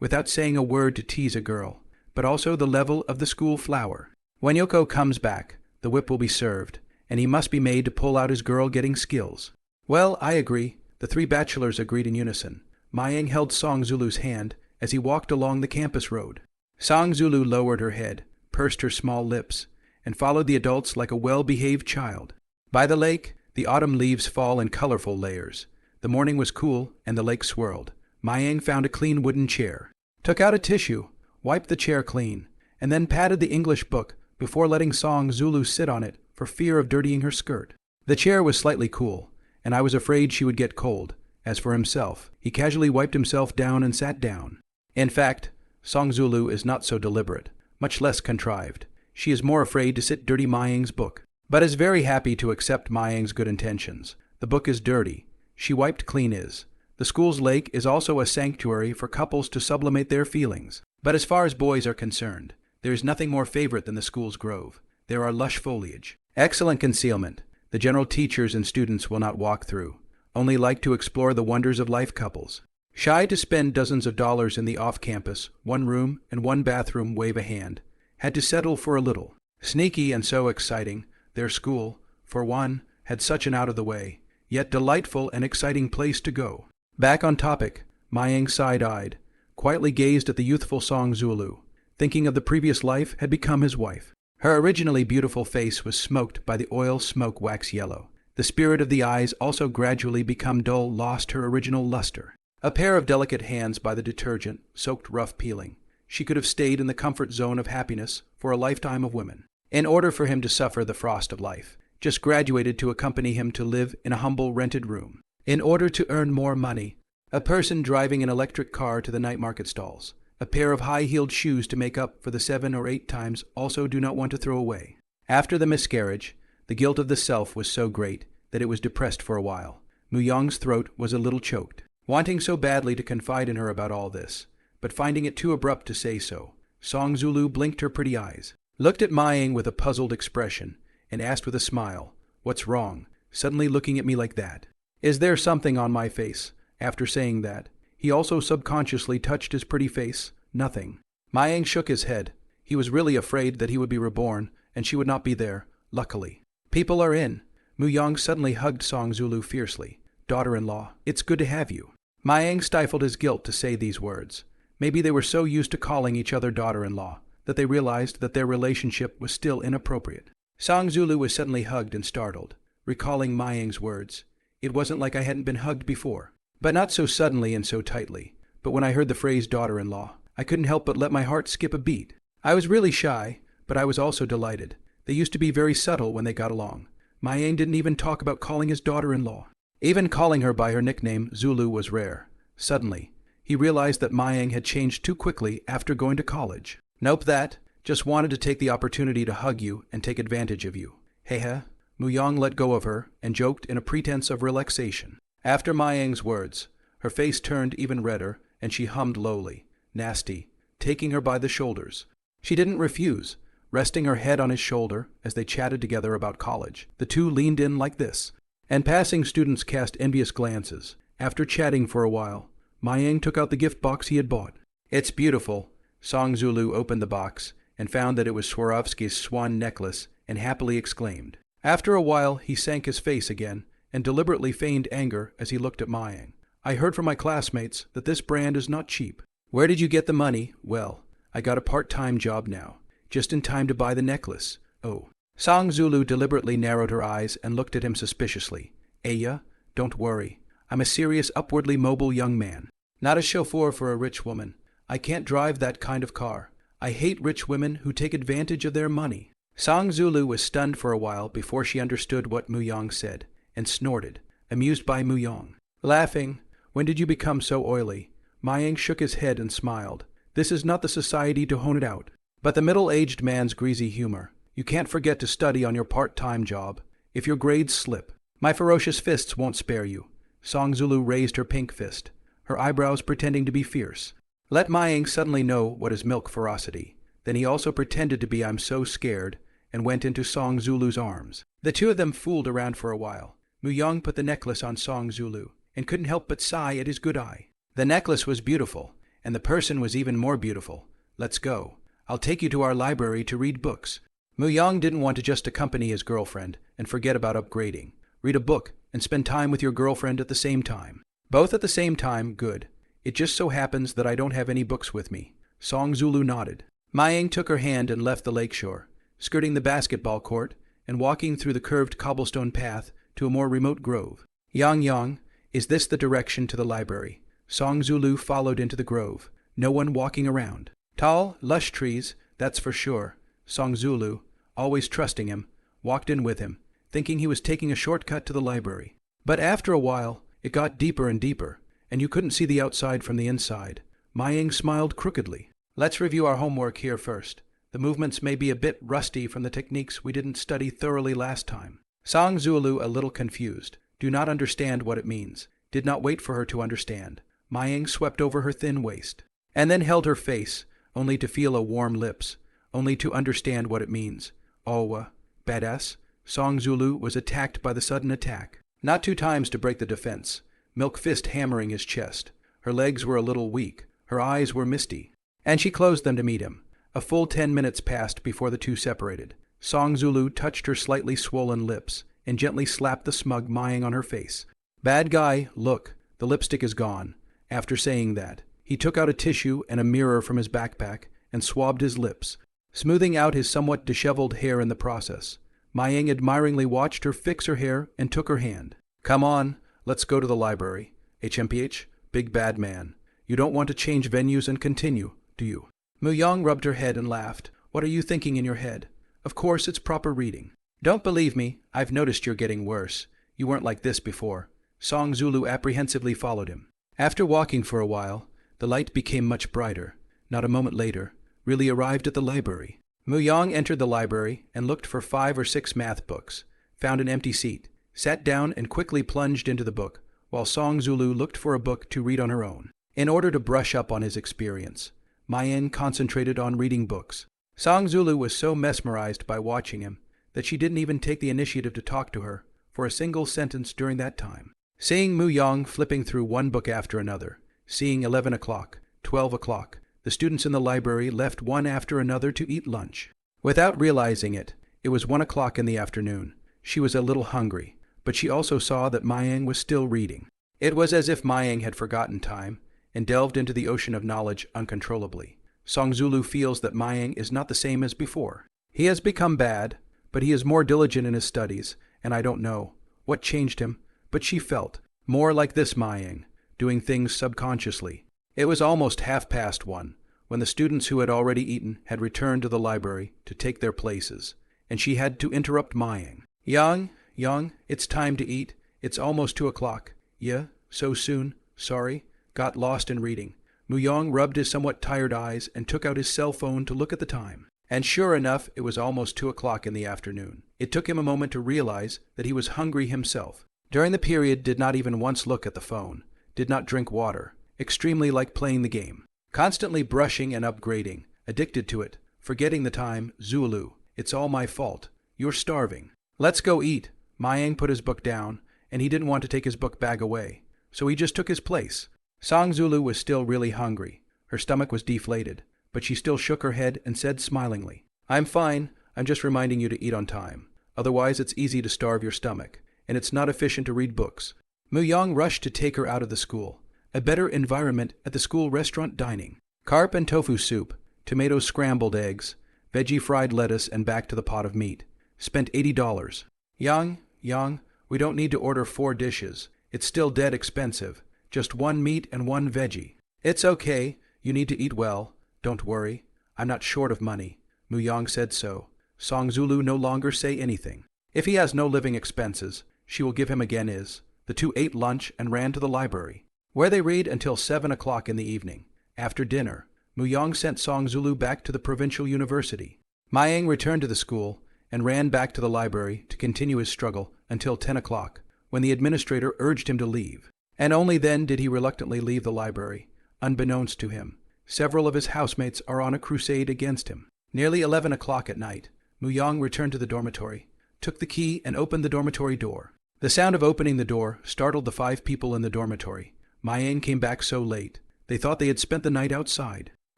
without saying a word to tease a girl, but also the level of the school flower. When Yoko comes back, the whip will be served, and he must be made to pull out his girl-getting skills. Well, I agree. The three bachelors agreed in unison. Mayang held Song Zulu's hand as he walked along the campus road. Song Zulu lowered her head, pursed her small lips, and followed the adults like a well-behaved child. By the lake, the autumn leaves fall in colorful layers. The morning was cool, and the lake swirled. Mayang found a clean wooden chair, took out a tissue, wiped the chair clean, and then patted the English book before letting Song Zulu sit on it for fear of dirtying her skirt. The chair was slightly cool, and I was afraid she would get cold. As for himself, he casually wiped himself down and sat down. In fact, Song Zulu is not so deliberate, much less contrived. She is more afraid to sit dirty Mayang's book, but is very happy to accept Mayang's good intentions. The book is dirty. She wiped clean is. The school's lake is also a sanctuary for couples to sublimate their feelings. But as far as boys are concerned, there is nothing more favorite than the school's grove. There are lush foliage, excellent concealment. The general teachers and students will not walk through, only like to explore the wonders of life couples. Shy to spend dozens of dollars in the off-campus, one room and one bathroom wave a hand, had to settle for a little. Sneaky and so exciting, their school, for one, had such an out-of-the-way, yet delightful and exciting place to go. Back on topic, Mayang side-eyed, quietly gazed at the youthful Song Zulu, thinking of the previous life had become his wife. Her originally beautiful face was smoked by the oil smoke wax yellow. The spirit of the eyes also gradually become dull, lost her original luster. A pair of delicate hands by the detergent, soaked rough peeling. She could have stayed in the comfort zone of happiness for a lifetime of women. In order for him to suffer the frost of life, just graduated to accompany him to live in a humble rented room. In order to earn more money, a person driving an electric car to the night market stalls. A pair of high-heeled shoes to make up for the 7 or 8 times also do not want to throw away. After the miscarriage, the guilt of the self was so great that it was depressed for a while. Muyong's throat was a little choked. Wanting so badly to confide in her about all this, but finding it too abrupt to say so, Song Zulu blinked her pretty eyes, looked at Mayang with a puzzled expression, and asked with a smile, "What's wrong, suddenly looking at me like that? Is there something on my face?" After saying that, he also subconsciously touched his pretty face. Nothing. Mayang shook his head. He was really afraid that he would be reborn, and she would not be there, luckily. "People are in." Muyong suddenly hugged Song Zulu fiercely. "Daughter-in-law, it's good to have you." Mayang stifled his guilt to say these words. Maybe they were so used to calling each other daughter-in-law that they realized that their relationship was still inappropriate. Song Zulu was suddenly hugged and startled, recalling Mayang's words. It wasn't like I hadn't been hugged before, but not so suddenly and so tightly. But when I heard the phrase daughter-in-law, I couldn't help but let my heart skip a beat. I was really shy, but I was also delighted. They used to be very subtle when they got along. Mayang didn't even talk about calling his daughter-in-law. Even calling her by her nickname, Zulu, was rare. Suddenly, he realized that Mayang had changed too quickly after going to college. Nope that. Just wanted to take the opportunity to hug you and take advantage of you. Hehe. Muyong let go of her and joked in a pretense of relaxation. After Mayang's words, her face turned even redder and she hummed lowly, "Nasty," taking her by the shoulders. She didn't refuse, resting her head on his shoulder as they chatted together about college. The two leaned in like this, and passing students cast envious glances. After chatting for a while, Mayang took out the gift box he had bought. "It's beautiful." Song Zulu opened the box and found that it was Swarovski's swan necklace and happily exclaimed. After a while, he sank his face again and deliberately feigned anger as he looked at Mayang. "I heard from my classmates that this brand is not cheap." "Where did you get the money?" "Well, I got a part-time job now, just in time to buy the necklace." "Oh." Song Zulu deliberately narrowed her eyes and looked at him suspiciously. "Aya, don't worry. I'm a serious, upwardly mobile young man. Not a chauffeur for a rich woman. I can't drive that kind of car. I hate rich women who take advantage of their money." Song Zulu was stunned for a while before she understood what Muyong said, and snorted, amused by Muyong. Laughing, "When did you become so oily?" Mayang shook his head and smiled. "This is not the society to hone it out, but the middle-aged man's greasy humor. You can't forget to study on your part-time job. If your grades slip, my ferocious fists won't spare you." Song Zulu raised her pink fist, her eyebrows pretending to be fierce. Let Mayang suddenly know what is milk ferocity. Then he also pretended to be "I'm so scared," and went into Song Zulu's arms. The two of them fooled around for a while. Muyang put the necklace on Song Zulu and couldn't help but sigh at his good eye. The necklace was beautiful, and the person was even more beautiful. Let's go. I'll take you to our library to read books. Muyang didn't want to just accompany his girlfriend and forget about upgrading. Read a book and spend time with your girlfriend at the same time. Both at the same time, good. It just so happens that I don't have any books with me. Song Zulu nodded. Mayang took her hand and left the lakeshore, skirting the basketball court and walking through the curved cobblestone path to a more remote grove. Yang, is this the direction to the library? Song Zulu followed into the grove, no one walking around. Tall, lush trees, that's for sure. Song Zulu, always trusting him, walked in with him, thinking he was taking a shortcut to the library. But after a while, it got deeper and deeper, and you couldn't see the outside from the inside. Mayang smiled crookedly. Let's review our homework here first. The movements may be a bit rusty from the techniques we didn't study thoroughly last time. Song Zulu, a little confused. Do not understand what it means. Did not wait for her to understand. Mayang swept over her thin waist, and then held her face, only to feel a warm lips, only to understand what it means. Oh, badass. Song Zulu was attacked by the sudden attack. Not 2 times to break the defense. Milk fist hammering his chest. Her legs were a little weak. Her eyes were misty. And she closed them to meet him. A full 10 minutes passed before the two separated. Song Zulu touched her slightly swollen lips and gently slapped the smug Mayang on her face. Bad guy, look, the lipstick is gone. After saying that, he took out a tissue and a mirror from his backpack and swabbed his lips, smoothing out his somewhat disheveled hair in the process. Mayang admiringly watched her fix her hair and took her hand. Come on, let's go to the library. HMPH, big bad man. You don't want to change venues and continue, do you? Muyang rubbed her head and laughed. What are you thinking in your head? Of course, it's proper reading. Don't believe me, I've noticed you're getting worse. You weren't like this before. Song Zulu apprehensively followed him. After walking for a while, the light became much brighter. Not a moment later, really arrived at the library. Muyang entered the library and looked for 5 or 6 math books, found an empty seat, sat down and quickly plunged into the book, while Song Zulu looked for a book to read on her own. In order to brush up on his experience, Mayang concentrated on reading books. Song Zulu was so mesmerized by watching him that she didn't even take the initiative to talk to her for a single sentence during that time. Seeing Muyang flipping through one book after another, seeing 11 o'clock, 12 o'clock, the students in the library left one after another to eat lunch. Without realizing it, it was 1 o'clock in the afternoon. She was a little hungry, but she also saw that Mayang was still reading. It was as if Mayang had forgotten time and delved into the ocean of knowledge uncontrollably. Song Zulu feels that Mayang is not the same as before. He has become bad, but he is more diligent in his studies, and I don't know what changed him, but she felt more like this Mayang, doing things subconsciously. It was almost 1:30 when the students who had already eaten had returned to the library to take their places, and she had to interrupt Mayang. Young, it's time to eat. It's almost 2 o'clock. Yeah, so soon. Sorry. Got lost in reading. Muyang rubbed his somewhat tired eyes and took out his cell phone to look at the time. And sure enough, it was almost 2 o'clock in the afternoon. It took him a moment to realize that he was hungry himself. During the period, did not even once look at the phone, did not drink water, extremely like playing the game. Constantly brushing and upgrading, addicted to it, forgetting the time, Zulu, it's all my fault. You're starving. Let's go eat. Mayang put his book down, and he didn't want to take his book bag away, so he just took his place. Song Zulu was still really hungry. Her stomach was deflated, but she still shook her head and said smilingly, I'm fine. I'm just reminding you to eat on time. Otherwise, it's easy to starve your stomach, and it's not efficient to read books. Muyang rushed to take her out of the school. A better environment at the school restaurant dining. Carp and tofu soup, tomato scrambled eggs, veggie fried lettuce, and back to the pot of meat. Spent $80. Yang, we don't need to order 4 dishes. It's still dead expensive. Just 1 meat and 1 veggie. It's okay. You need to eat well. Don't worry. I'm not short of money. Muyang said so. Song Zulu no longer say anything. If he has no living expenses, she will give him again his. The two ate lunch and ran to the library, where they read until 7 o'clock in the evening. After dinner, Muyang sent Song Zulu back to the provincial university. Mayang returned to the school and ran back to the library to continue his struggle until 10 o'clock, when the administrator urged him to leave. And only then did he reluctantly leave the library, unbeknownst to him. Several of his housemates are on a crusade against him. Nearly 11 o'clock at night, Muyang returned to the dormitory, took the key, and opened the dormitory door. The sound of opening the door startled the 5 people in the dormitory. Mayang came back so late. They thought they had spent the night outside.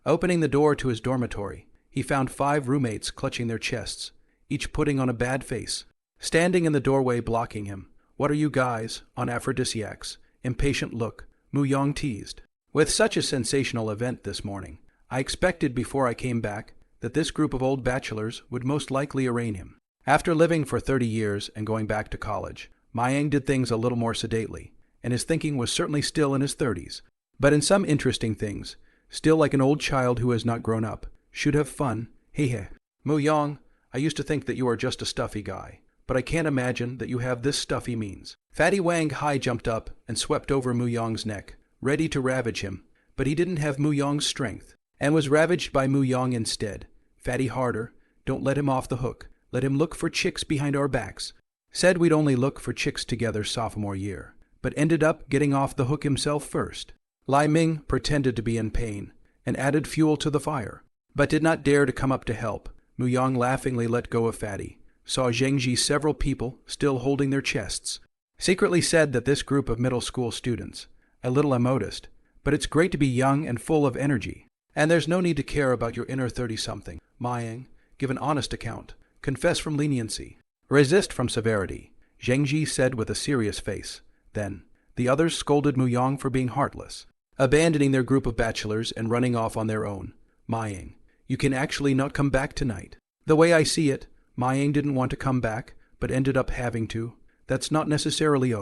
Opening the door to his dormitory, he found 5 roommates clutching their chests, each putting on a bad face. Standing in the doorway blocking him, "What are you guys, on aphrodisiacs? Impatient look," Muyang teased. With such a sensational event this morning, I expected before I came back that this group of old bachelors would most likely arraign him. After living for 30 years and going back to college, Mayang did things a little more sedately, and his thinking was certainly still in his 30s. But in some interesting things, still like an old child who has not grown up, should have fun, hehe. Muyang, I used to think that you are just a stuffy guy, but I can't imagine that you have this stuffy means. Fatty Wang Hai jumped up and swept over Muyang's neck, ready to ravage him, but he didn't have Muyang's strength, and was ravaged by Muyang instead. Fatty harder, don't let him off the hook, let him look for chicks behind our backs. Said we'd only look for chicks together sophomore year, but ended up getting off the hook himself first. Lai Ming pretended to be in pain, and added fuel to the fire, but did not dare to come up to help. Muyang laughingly let go of Fatty, saw Zhengji several people still holding their chests. Secretly said that this group of middle school students, a little immodest, but it's great to be young and full of energy. And there's no need to care about your inner 30-something. Mayang, give an honest account. Confess from leniency. Resist from severity, Zhengji said with a serious face. Then, the others scolded Muyang for being heartless, abandoning their group of bachelors and running off on their own. Mayang, you can actually not come back tonight. The way I see it, Mayang didn't want to come back, but ended up having to. That's not necessarily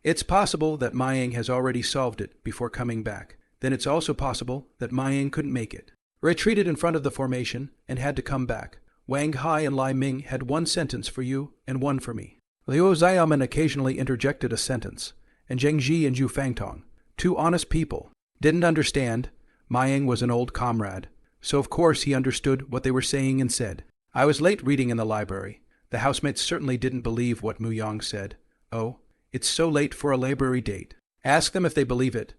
It's possible that Mayang has already solved it before coming back. Then it's also possible that Mayang couldn't make it. Retreated in front of the formation and had to come back. Wang Hai and Lai Ming had 1 sentence for you and 1 for me. Liu Xiaoman occasionally interjected a sentence, and Zheng Ji and Zhu Fangtong, 2 honest people, didn't understand. Mayang was an old comrade, so of course he understood what they were saying and said. I was late reading in the library. The housemates certainly didn't believe what Muyang said. Oh, it's so late for a library date. Ask them if they believe it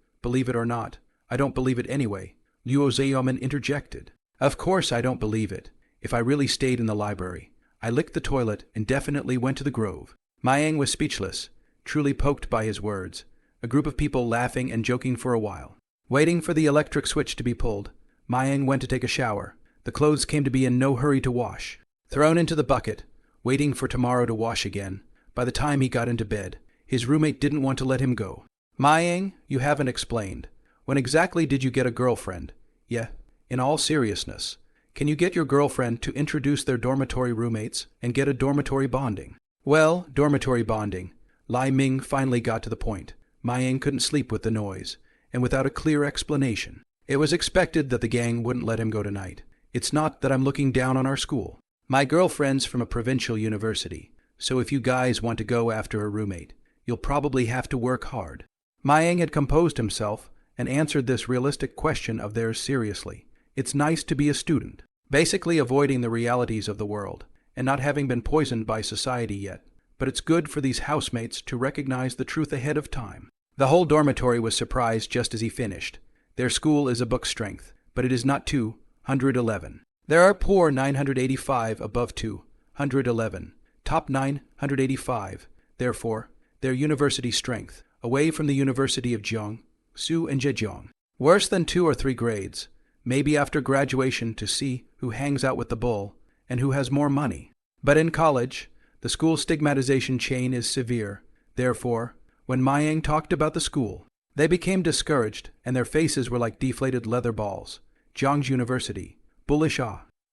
or not. I don't believe it anyway, Liu Xiaoman interjected. Of course I don't believe it. If I really stayed in the library, I licked the toilet and definitely went to the grove. Mayang was speechless, truly poked by his words. A group of people laughing and joking for a while. Waiting for the electric switch to be pulled, Mayang went to take a shower. The clothes came to be in no hurry to wash. Thrown into the bucket, waiting for tomorrow to wash again. By the time he got into bed, his roommate didn't want to let him go. Mayang, you haven't explained. When exactly did you get a girlfriend? Yeah, in all seriousness. Can you get your girlfriend to introduce their dormitory roommates and get a dormitory bonding? Well, dormitory bonding. Lai Ming finally got to the point. Mayang couldn't sleep with the noise, and without a clear explanation. It was expected that the gang wouldn't let him go tonight. It's not that I'm looking down on our school. My girlfriend's from a provincial university, so if you guys want to go after a roommate, you'll probably have to work hard. Mayang had composed himself and answered this realistic question of theirs seriously. It's nice to be a student, basically avoiding the realities of the world, and not having been poisoned by society yet. But it's good for these housemates to recognize the truth ahead of time. The whole dormitory was surprised just as he finished. Their school is a book strength, but it is not 211. There are poor 985 above 211. Top 985, therefore, their university strength, away from the University of Jiang, Su and Zhejiang. Worse than 2 or 3 grades. Maybe after graduation to see who hangs out with the bull and who has more money. But in college, the school stigmatization chain is severe. Therefore, when Mayang talked about the school, they became discouraged and their faces were like deflated leather balls. Jiang's University. Bullish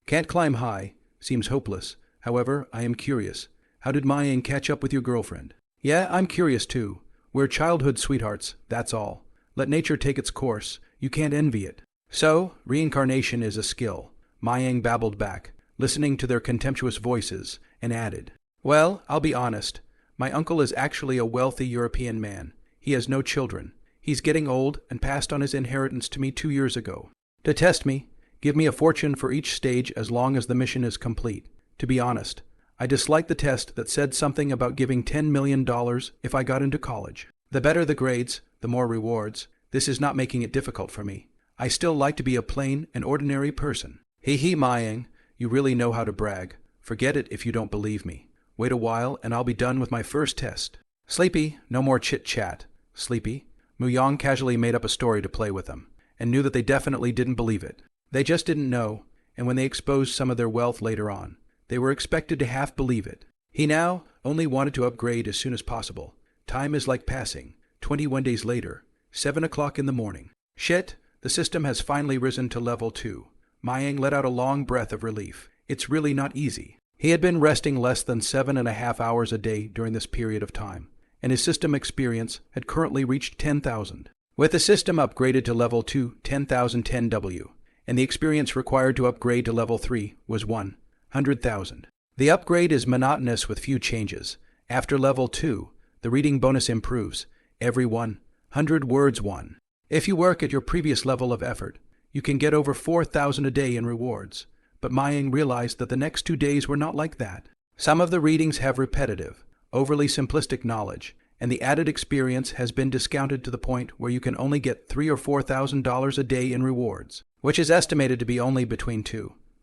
Can't climb high. Seems hopeless. However, I am curious. How did Mayang catch up with your girlfriend? Yeah, I'm curious too. We're childhood sweethearts, that's all. Let nature take its course. You can't envy it. So, reincarnation is a skill, Mayang babbled back, listening to their contemptuous voices, and added, Well, I'll be honest. My uncle is actually a wealthy European man. He has no children. He's getting old and passed on his inheritance to me 2 years ago. To test me, give me a fortune for each stage as long as the mission is complete. To be honest, I disliked the test that said something about giving $10 million if I got into college. The better the grades, the more rewards. This is not making it difficult for me. I still like to be a plain and ordinary person. Hee Mayang, you really know how to brag. Forget it if you don't believe me. Wait a while and I'll be done with my first test. Sleepy, no more chit-chat. Sleepy, Muyong casually made up a story to play with them, and knew that they definitely didn't believe it. They just didn't know, and when they exposed some of their wealth later on, they were expected to half believe it. He now only wanted to upgrade as soon as possible. Time is like passing. 21 days later, 7 o'clock in the morning. Shit, the system has finally risen to level 2. Mayang let out a long breath of relief. It's really not easy. He had been resting less than 7.5 hours a day during this period of time, and his system experience had currently reached 10,000. With the system upgraded to level 2, 10,010 W, and the experience required to upgrade to level 3 was 100,000. The upgrade is monotonous with few changes. After level 2, the reading bonus improves. Every 100 words won. If you work at your previous level of effort, you can get over 4,000 a day in rewards. But Mayang realized that the next 2 days were not like that. Some of the readings have repetitive, overly simplistic knowledge, and the added experience has been discounted to the point where you can only get $3,000 or $4,000 a day in rewards, which is estimated to be only between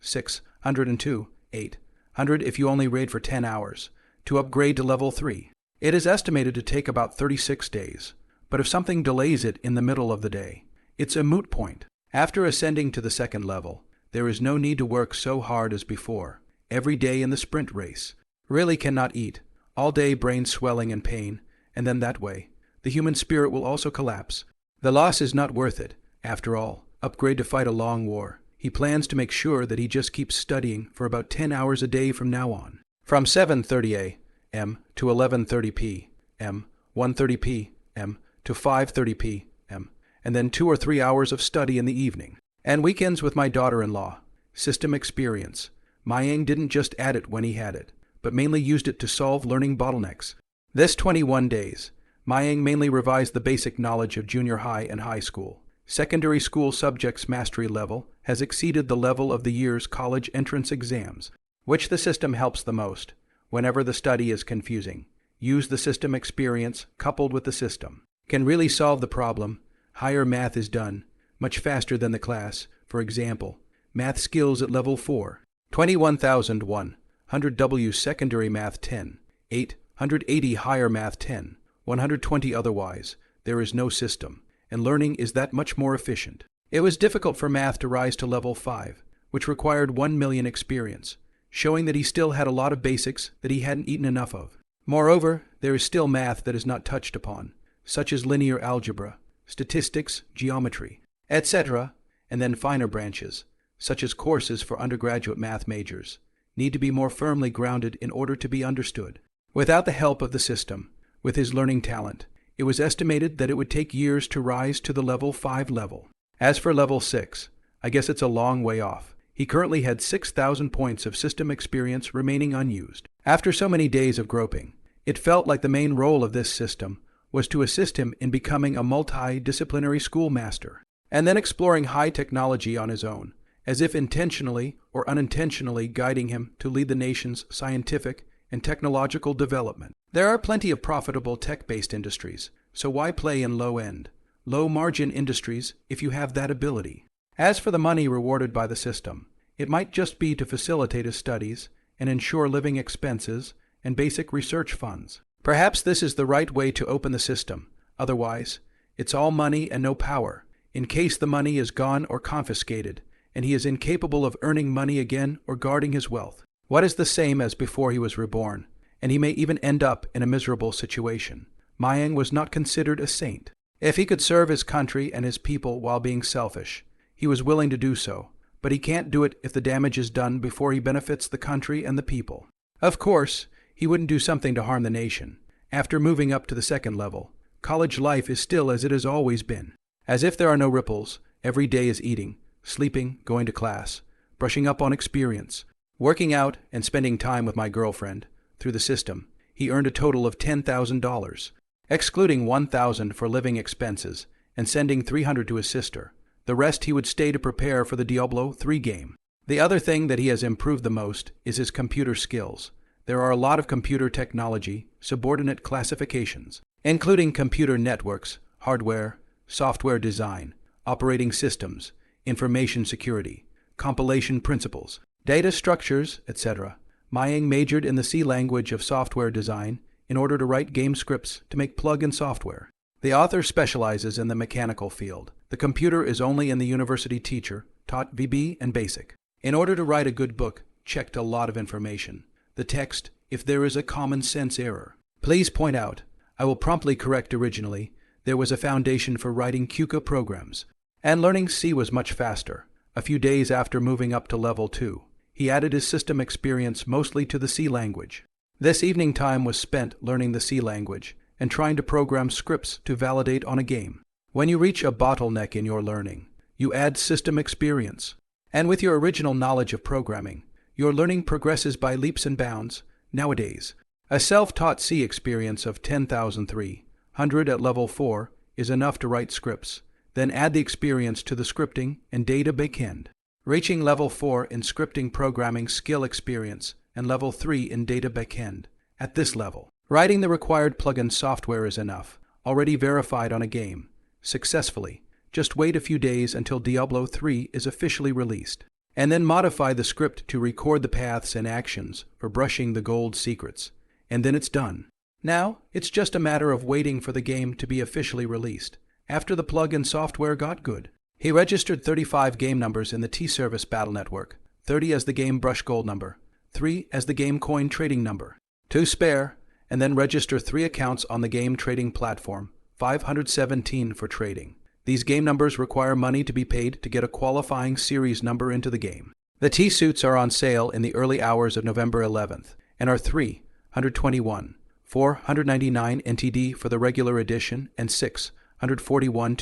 600 and 800 if you only read for 10 hours, to upgrade to level 3. It is estimated to take about 36 days, but if something delays it in the middle of the day, it's a moot point. After ascending to the second level, there is no need to work so hard as before. Every day in the sprint race. Really cannot eat. All day brain swelling and pain, and then that way, the human spirit will also collapse. The loss is not worth it. After all, upgrade to fight a long war. He plans to make sure that he just keeps studying for about 10 hours a day from now on. From 7:30 a.m. to 11:30 p.m., 1:30 p.m. to 5:30 p.m., and then 2 or 3 hours of study in the evening. And weekends with my daughter-in-law. System experience. Mayang didn't just add it when he had it, but mainly used it to solve learning bottlenecks. This 21 days, Mayang mainly revised the basic knowledge of junior high and high school. Secondary school subjects mastery level has exceeded the level of the year's college entrance exams, which the system helps the most. Whenever the study is confusing, use the system experience coupled with the system. Can really solve the problem. Higher math is done much faster than the class. For example, math skills at level 4, 21,100 W secondary math 10, 880 higher math 10, 120 otherwise. There is no system, and learning is that much more efficient. It was difficult for math to rise to level 5, which required 1 million experience, showing that he still had a lot of basics that he hadn't eaten enough of. Moreover, there is still math that is not touched upon, such as linear algebra, statistics, geometry, etc., and then finer branches, such as courses for undergraduate math majors, need to be more firmly grounded in order to be understood. Without the help of the system, with his learning talent, it was estimated that it would take years to rise to the level 5 level. As for level 6, I guess it's a long way off. He currently had 6,000 points of system experience remaining unused. After so many days of groping, it felt like the main role of this system was to assist him in becoming a multidisciplinary schoolmaster, and then exploring high technology on his own, as if intentionally or unintentionally guiding him to lead the nation's scientific and technological development. There are plenty of profitable tech-based industries, so why play in low-end, low-margin industries if you have that ability? As for the money rewarded by the system, it might just be to facilitate his studies and ensure living expenses and basic research funds. Perhaps this is the right way to open the system. Otherwise, it's all money and no power, in case the money is gone or confiscated, and he is incapable of earning money again or guarding his wealth. What is the same as before he was reborn, and he may even end up in a miserable situation. Mayang was not considered a saint. If he could serve his country and his people while being selfish, he was willing to do so, but he can't do it if the damage is done before he benefits the country and the people. Of course, he wouldn't do something to harm the nation. After moving up to the second level, college life is still as it has always been. As if there are no ripples, every day is eating, sleeping, going to class, brushing up on experience, working out, and spending time with my girlfriend. Through the system, he earned a total of $10,000, excluding $1,000 for living expenses and sending $300 to his sister. The rest he would stay to prepare for the Diablo 3 game. The other thing that he has improved the most is his computer skills. There are a lot of computer technology, subordinate classifications, including computer networks, hardware, software design, operating systems, information security, compilation principles, data structures, etc. Mayang majored in the C language of software design in order to write game scripts to make plug-in software. The author specializes in the mechanical field. The computer is only in the university teacher, taught VB and Basic. In order to write a good book, checked a lot of information. The text, if there is a common sense error. Please point out, I will promptly correct originally, there was a foundation for writing QCA programs. And learning C was much faster. A few days after moving up to level 2, he added his system experience mostly to the C language. This evening time was spent learning the C language and trying to program scripts to validate on a game. When you reach a bottleneck in your learning, you add system experience. And with your original knowledge of programming, your learning progresses by leaps and bounds. Nowadays, a self-taught C experience of 10,300 at level 4 is enough to write scripts. Then add the experience to the scripting and data backend. Reaching level 4 in scripting programming skill experience and level 3 in data backend. At this level, writing the required plugin software is enough, already verified on a game. Successfully. Just wait a few days until Diablo 3 is officially released. And then modify the script to record the paths and actions for brushing the gold secrets. And then it's done. Now, it's just a matter of waiting for the game to be officially released. After the plug-in software got good, he registered 35 game numbers in the T-Service Battle Network, 30 as the game brush gold number, 3 as the game coin trading number, 2 spare, and then register 3 accounts on the game trading platform, 517 for trading. These game numbers require money to be paid to get a qualifying series number into the game. The T-suits are on sale in the early hours of November 11th and are 321, 499 NTD for the regular edition and 641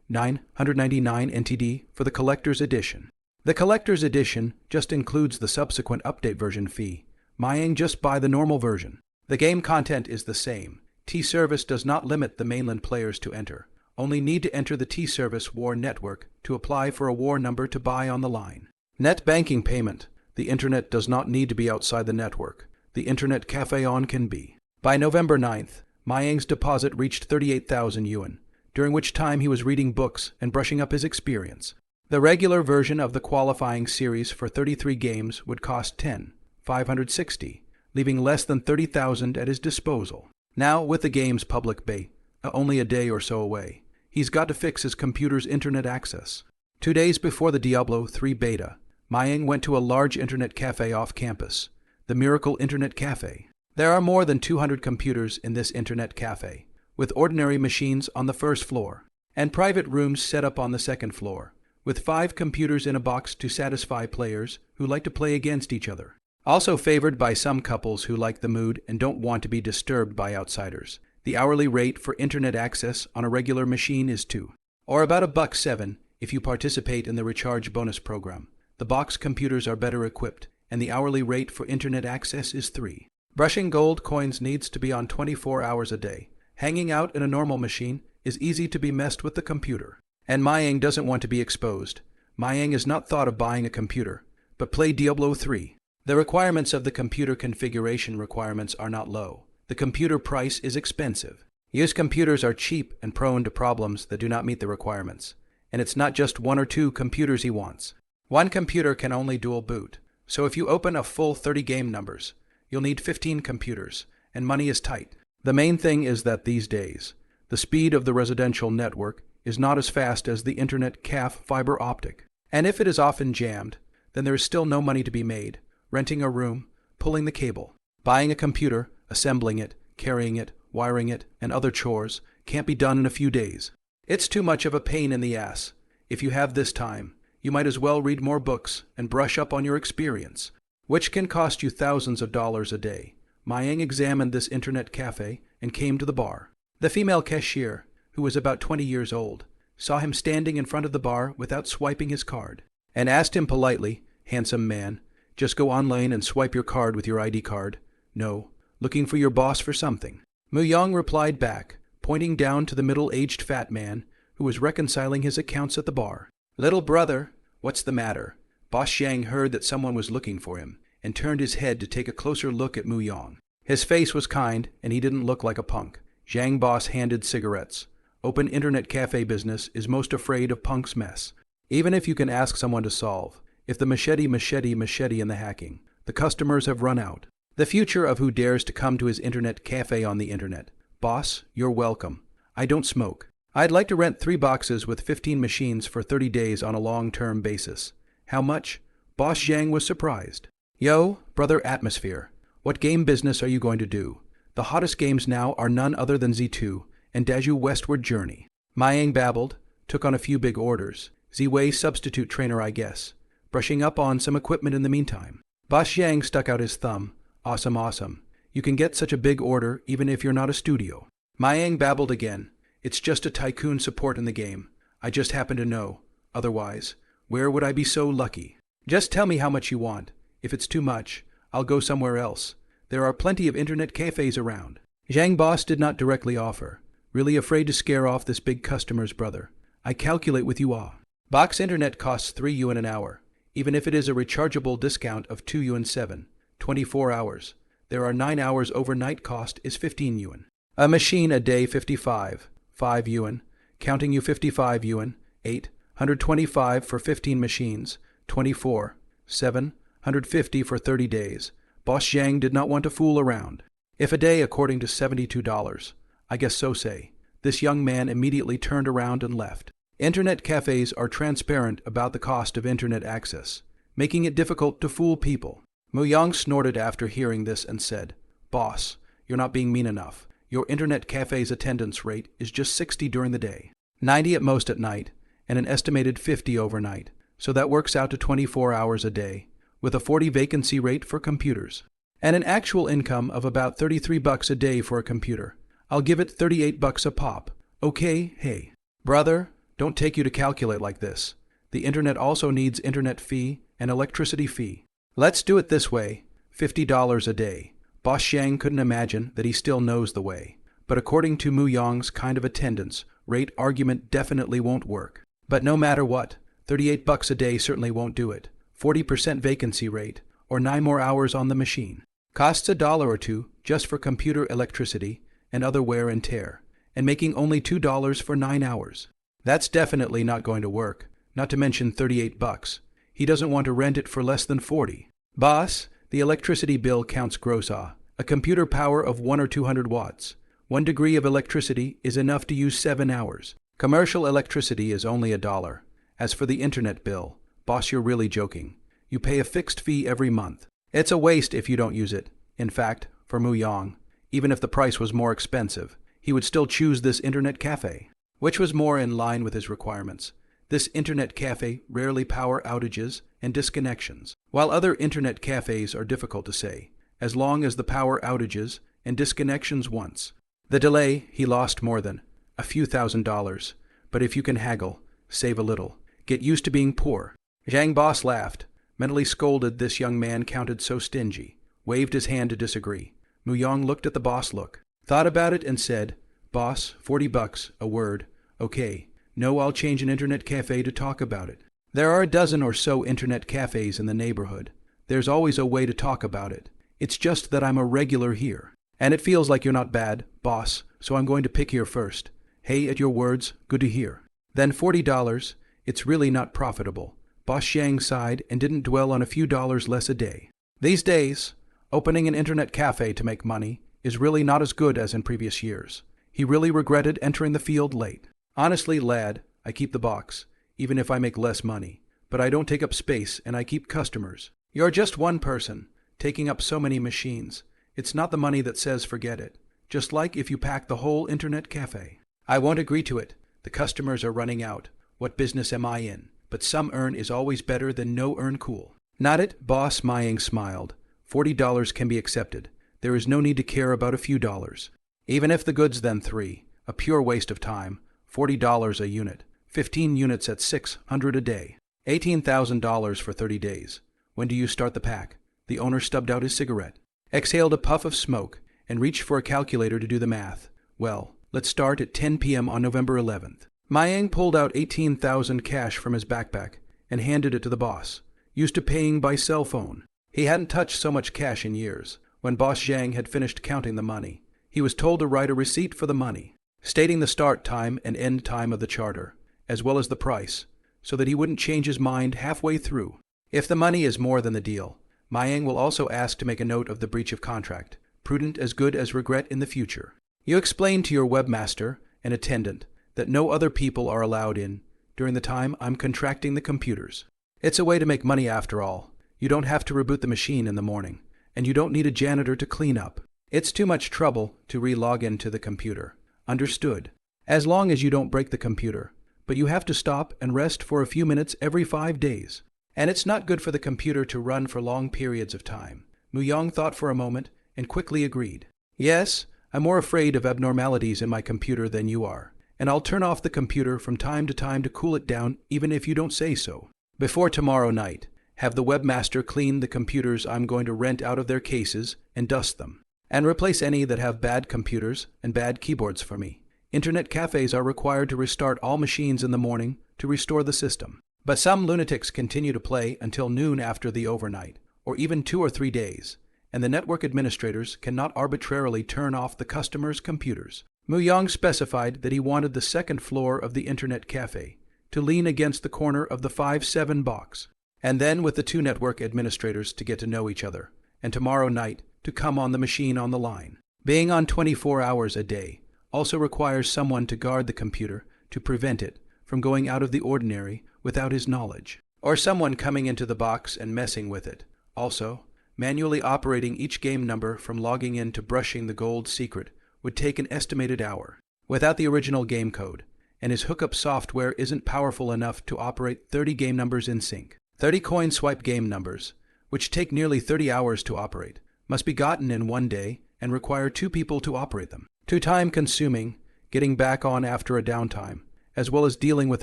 999 NTD for the collector's edition. The collector's edition just includes the subsequent update version fee. Mayang just buy the normal version. The game content is the same. T-Service does not limit the mainland players to enter. Only need to enter the T-Service War Network to apply for a war number to buy on the line. Net banking payment. The internet does not need to be outside the network. The internet cafe on can be. By November 9th, Mayang's deposit reached 38,000 yuan, during which time he was reading books and brushing up his experience. The regular version of the qualifying series for 33 games would cost 10,560, leaving less than 30,000 at his disposal. Now, with the game's public beta only a day or so away, he's got to fix his computer's internet access. 2 days before the Diablo 3 beta, Mayang went to a large internet cafe off campus, the Miracle Internet Cafe. There are more than 200 computers in this internet cafe, with ordinary machines on the first floor, and private rooms set up on the second floor, with 5 computers in a box to satisfy players who like to play against each other. Also favored by some couples who like the mood and don't want to be disturbed by outsiders. The hourly rate for internet access on a regular machine is 2, or about $1.07 if you participate in the recharge bonus program. The box computers are better equipped, and the hourly rate for internet access is 3. Brushing gold coins needs to be on 24 hours a day. Hanging out in a normal machine is easy to be messed with the computer. And Mayang doesn't want to be exposed. Mayang has not thought of buying a computer, but play Diablo 3. The requirements of the computer configuration requirements are not low. The computer price is expensive. Used computers are cheap and prone to problems that do not meet the requirements. And it's not just 1 or 2 computers he wants. One computer can only dual boot. So if you open a full 30 game numbers, you'll need 15 computers, and money is tight. The main thing is that these days, the speed of the residential network is not as fast as the internet CAF fiber optic. And if it is often jammed, then there is still no money to be made. Renting a room, pulling the cable, buying a computer, assembling it, carrying it, wiring it, and other chores can't be done in a few days. It's too much of a pain in the ass. If you have this time, you might as well read more books and brush up on your experience, which can cost you thousands of dollars a day. Mayang examined this internet cafe and came to the bar. The female cashier, who was about 20 years old, saw him standing in front of the bar without swiping his card, and asked him politely, "Handsome man, just go online and swipe your card with your ID card. No, looking for your boss for something." Mu Yong replied back, pointing down to the middle-aged fat man who was reconciling his accounts at the bar. "Little brother, what's the matter?" Boss Zhang heard that someone was looking for him and turned his head to take a closer look at Mu Yong. His face was kind and he didn't look like a punk. Zhang boss handed cigarettes. Open internet cafe business is most afraid of punk's mess. Even if you can ask someone to solve. If the machete in the hacking, The customers have run out. The future of who dares to come to his internet cafe on the internet. Boss, you're welcome. I don't smoke. I'd like to rent 3 boxes with 15 machines for 30 days on a long-term basis. How much? Boss Zhang was surprised. Yo, brother Atmosphere, what game business are you going to do? The hottest games now are none other than Z2 and Daju Westward Journey. Mayang babbled, took on a few big orders. Z-Way substitute trainer, I guess. Brushing up on some equipment in the meantime. Boss Zhang stuck out his thumb. Awesome, awesome. You can get such a big order even if you're not a studio. Mayang babbled again. It's just a tycoon support in the game. I just happen to know. Otherwise, where would I be so lucky? Just tell me how much you want. If it's too much, I'll go somewhere else. There are plenty of internet cafes around. Zhang Boss did not directly offer. Really afraid to scare off this big customer's brother. I calculate with you all. Box internet costs 3 yuan an hour. Even if it is a rechargeable discount of 2 yuan 7. 24 hours. There are 9 hours overnight cost is 15 yuan. A machine a day 55. 5 yuan. Counting you 55 yuan. 8. 125 for 15 machines. 24. 7. 150 for 30 days. Boss Zhang did not want to fool around. If a day according to $72. I guess so say. This young man immediately turned around and left. Internet cafes are transparent about the cost of internet access, making it difficult to fool people. Mu Yang snorted after hearing this and said, Boss, you're not being mean enough. Your internet cafe's attendance rate is just 60 during the day, 90 at most at night, and an estimated 50 overnight. So that works out to 24 hours a day, with a 40 vacancy rate for computers, and an actual income of about $33 a day for a computer. I'll give it $38 a pop. Okay, hey. Brother, don't take you to calculate like this. The internet also needs internet fee and electricity fee. Let's do it this way, $50 a day. Boss Zhang couldn't imagine that he still knows the way. But according to Mu Yang's kind of attendance, rate argument definitely won't work. But no matter what, $38 a day certainly won't do it. 40% vacancy rate, or 9 more hours on the machine. Costs $1 or $2 just for computer electricity and other wear and tear, and making only $2 for 9 hours. That's definitely not going to work, not to mention $38. He doesn't want to rent it for less than 40. Boss, the electricity bill counts gross a computer power of 1 or 200 watts. 1 degree of electricity is enough to use 7 hours. Commercial electricity is only $1. As for the internet bill, boss, you're really joking. You pay a fixed fee every month. It's a waste if you don't use it. In fact, for Mu Yang, even if the price was more expensive, he would still choose this internet cafe, which was more in line with his requirements. This internet cafe rarely power outages and disconnections, while other internet cafes are difficult to say, as long as the power outages and disconnections once. The delay, he lost more than a few $1,000s, but if you can haggle, save a little. Get used to being poor. Zhang Boss laughed, mentally scolded this young man counted so stingy, waved his hand to disagree. Mu Yang looked at the boss look, thought about it and said, Boss, $40, a word. Okay. No, I'll change an internet cafe to talk about it. There are a dozen or so internet cafes in the neighborhood. There's always a way to talk about it. It's just that I'm a regular here. And it feels like you're not bad, boss, so I'm going to pick here first. Hey, at your words, good to hear. Then $40, it's really not profitable. Boss Zhang sighed and didn't dwell on a few dollars less a day. These days, opening an internet cafe to make money is really not as good as in previous years. He really regretted entering the field late. Honestly, lad, I keep the box, even if I make less money. But I don't take up space and I keep customers. You're just one person, taking up so many machines. It's not the money that says forget it. Just like if you pack the whole internet cafe. I won't agree to it. The customers are running out. What business am I in? But some earn is always better than no earn cool. Not it, boss. Mayang smiled. $40 can be accepted. There is no need to care about a few dollars. Even if the goods then 3, a pure waste of time. $40 a unit. 15 units at $600 a day. $18,000 for 30 days. When do you start the pack? The owner stubbed out his cigarette, exhaled a puff of smoke, and reached for a calculator to do the math. Well, let's start at 10 p.m. on November 11th. Mayang pulled out 18,000 cash from his backpack and handed it to the boss, used to paying by cell phone. He hadn't touched so much cash in years. When Boss Zhang had finished counting the money, he was told to write a receipt for the money, stating the start time and end time of the charter, as well as the price, so that he wouldn't change his mind halfway through. If the money is more than the deal, Mayang will also ask to make a note of the breach of contract, prudent as good as regret in the future. You explain to your webmaster and attendant that no other people are allowed in during the time I'm contracting the computers. It's a way to make money after all. You don't have to reboot the machine in the morning, and you don't need a janitor to clean up. It's too much trouble to re-log into the computer. Understood. As long as you don't break the computer, but you have to stop and rest for a few minutes every 5 days. And it's not good for the computer to run for long periods of time. Muyang thought for a moment and quickly agreed. Yes, I'm more afraid of abnormalities in my computer than you are, and I'll turn off the computer from time to time to cool it down even if you don't say so. Before tomorrow night, have the webmaster clean the computers I'm going to rent out of their cases and dust them, and replace any that have bad computers and bad keyboards for me. Internet cafes are required to restart all machines in the morning to restore the system. But some lunatics continue to play until noon after the overnight, or even 2 or 3 days, and the network administrators cannot arbitrarily turn off the customers' computers. Muyang specified that he wanted the second floor of the internet cafe to lean against the corner of the 5-7 box, and then with the 2 network administrators to get to know each other, and tomorrow night to come on the machine on the line. Being on 24 hours a day also requires someone to guard the computer to prevent it from going out of the ordinary without his knowledge, or someone coming into the box and messing with it. Also, manually operating each game number from logging in to brushing the gold secret would take an estimated hour, without the original game code, and his hookup software isn't powerful enough to operate 30 game numbers in sync. 30 coin swipe game numbers, which take nearly 30 hours to operate, must be gotten in one day and require 2 people to operate them. Too time-consuming, getting back on after a downtime, as well as dealing with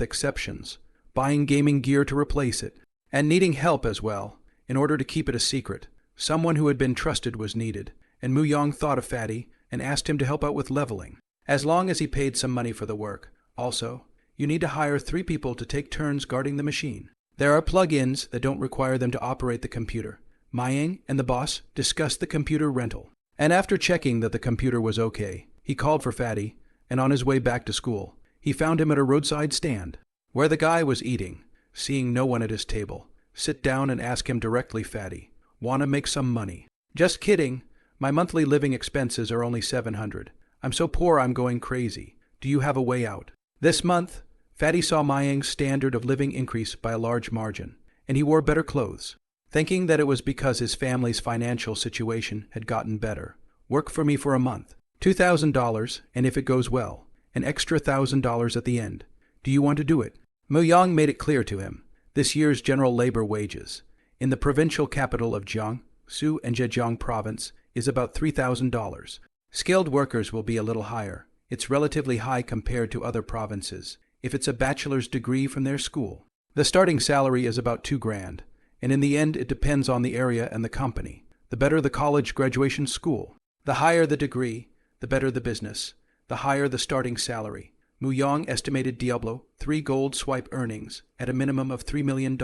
exceptions, buying gaming gear to replace it, and needing help as well, in order to keep it a secret. Someone who had been trusted was needed, and Muyang thought of Fatty and asked him to help out with leveling, as long as he paid some money for the work. Also, you need to hire 3 people to take turns guarding the machine. There are plug-ins that don't require them to operate the computer. Mayang and the boss discussed the computer rental, and after checking that the computer was okay, he called for Fatty, and on his way back to school, he found him at a roadside stand, where the guy was eating. Seeing no one at his table, sit down and ask him directly, Fatty, wanna make some money? Just kidding. My monthly living expenses are only $700. I'm so poor I'm going crazy. Do you have a way out? This month, Fatty saw Mayang's standard of living increase by a large margin, and he wore better clothes, thinking that it was because his family's financial situation had gotten better. Work for me for a month. $2,000, and if it goes well, an extra $1,000 at the end. Do you want to do it? Muyang made it clear to him this year's general labor wages in the provincial capital of Jiangsu and Zhejiang province is about $3,000. Skilled workers will be a little higher. It's relatively high compared to other provinces if it's a bachelor's degree from their school. The starting salary is about $2,000, and in the end it depends on the area and the company. The better the college graduation school, the higher the degree, the better the business, the higher the starting salary. Muyang estimated Diablo 3 gold swipe earnings at a minimum of $3 million.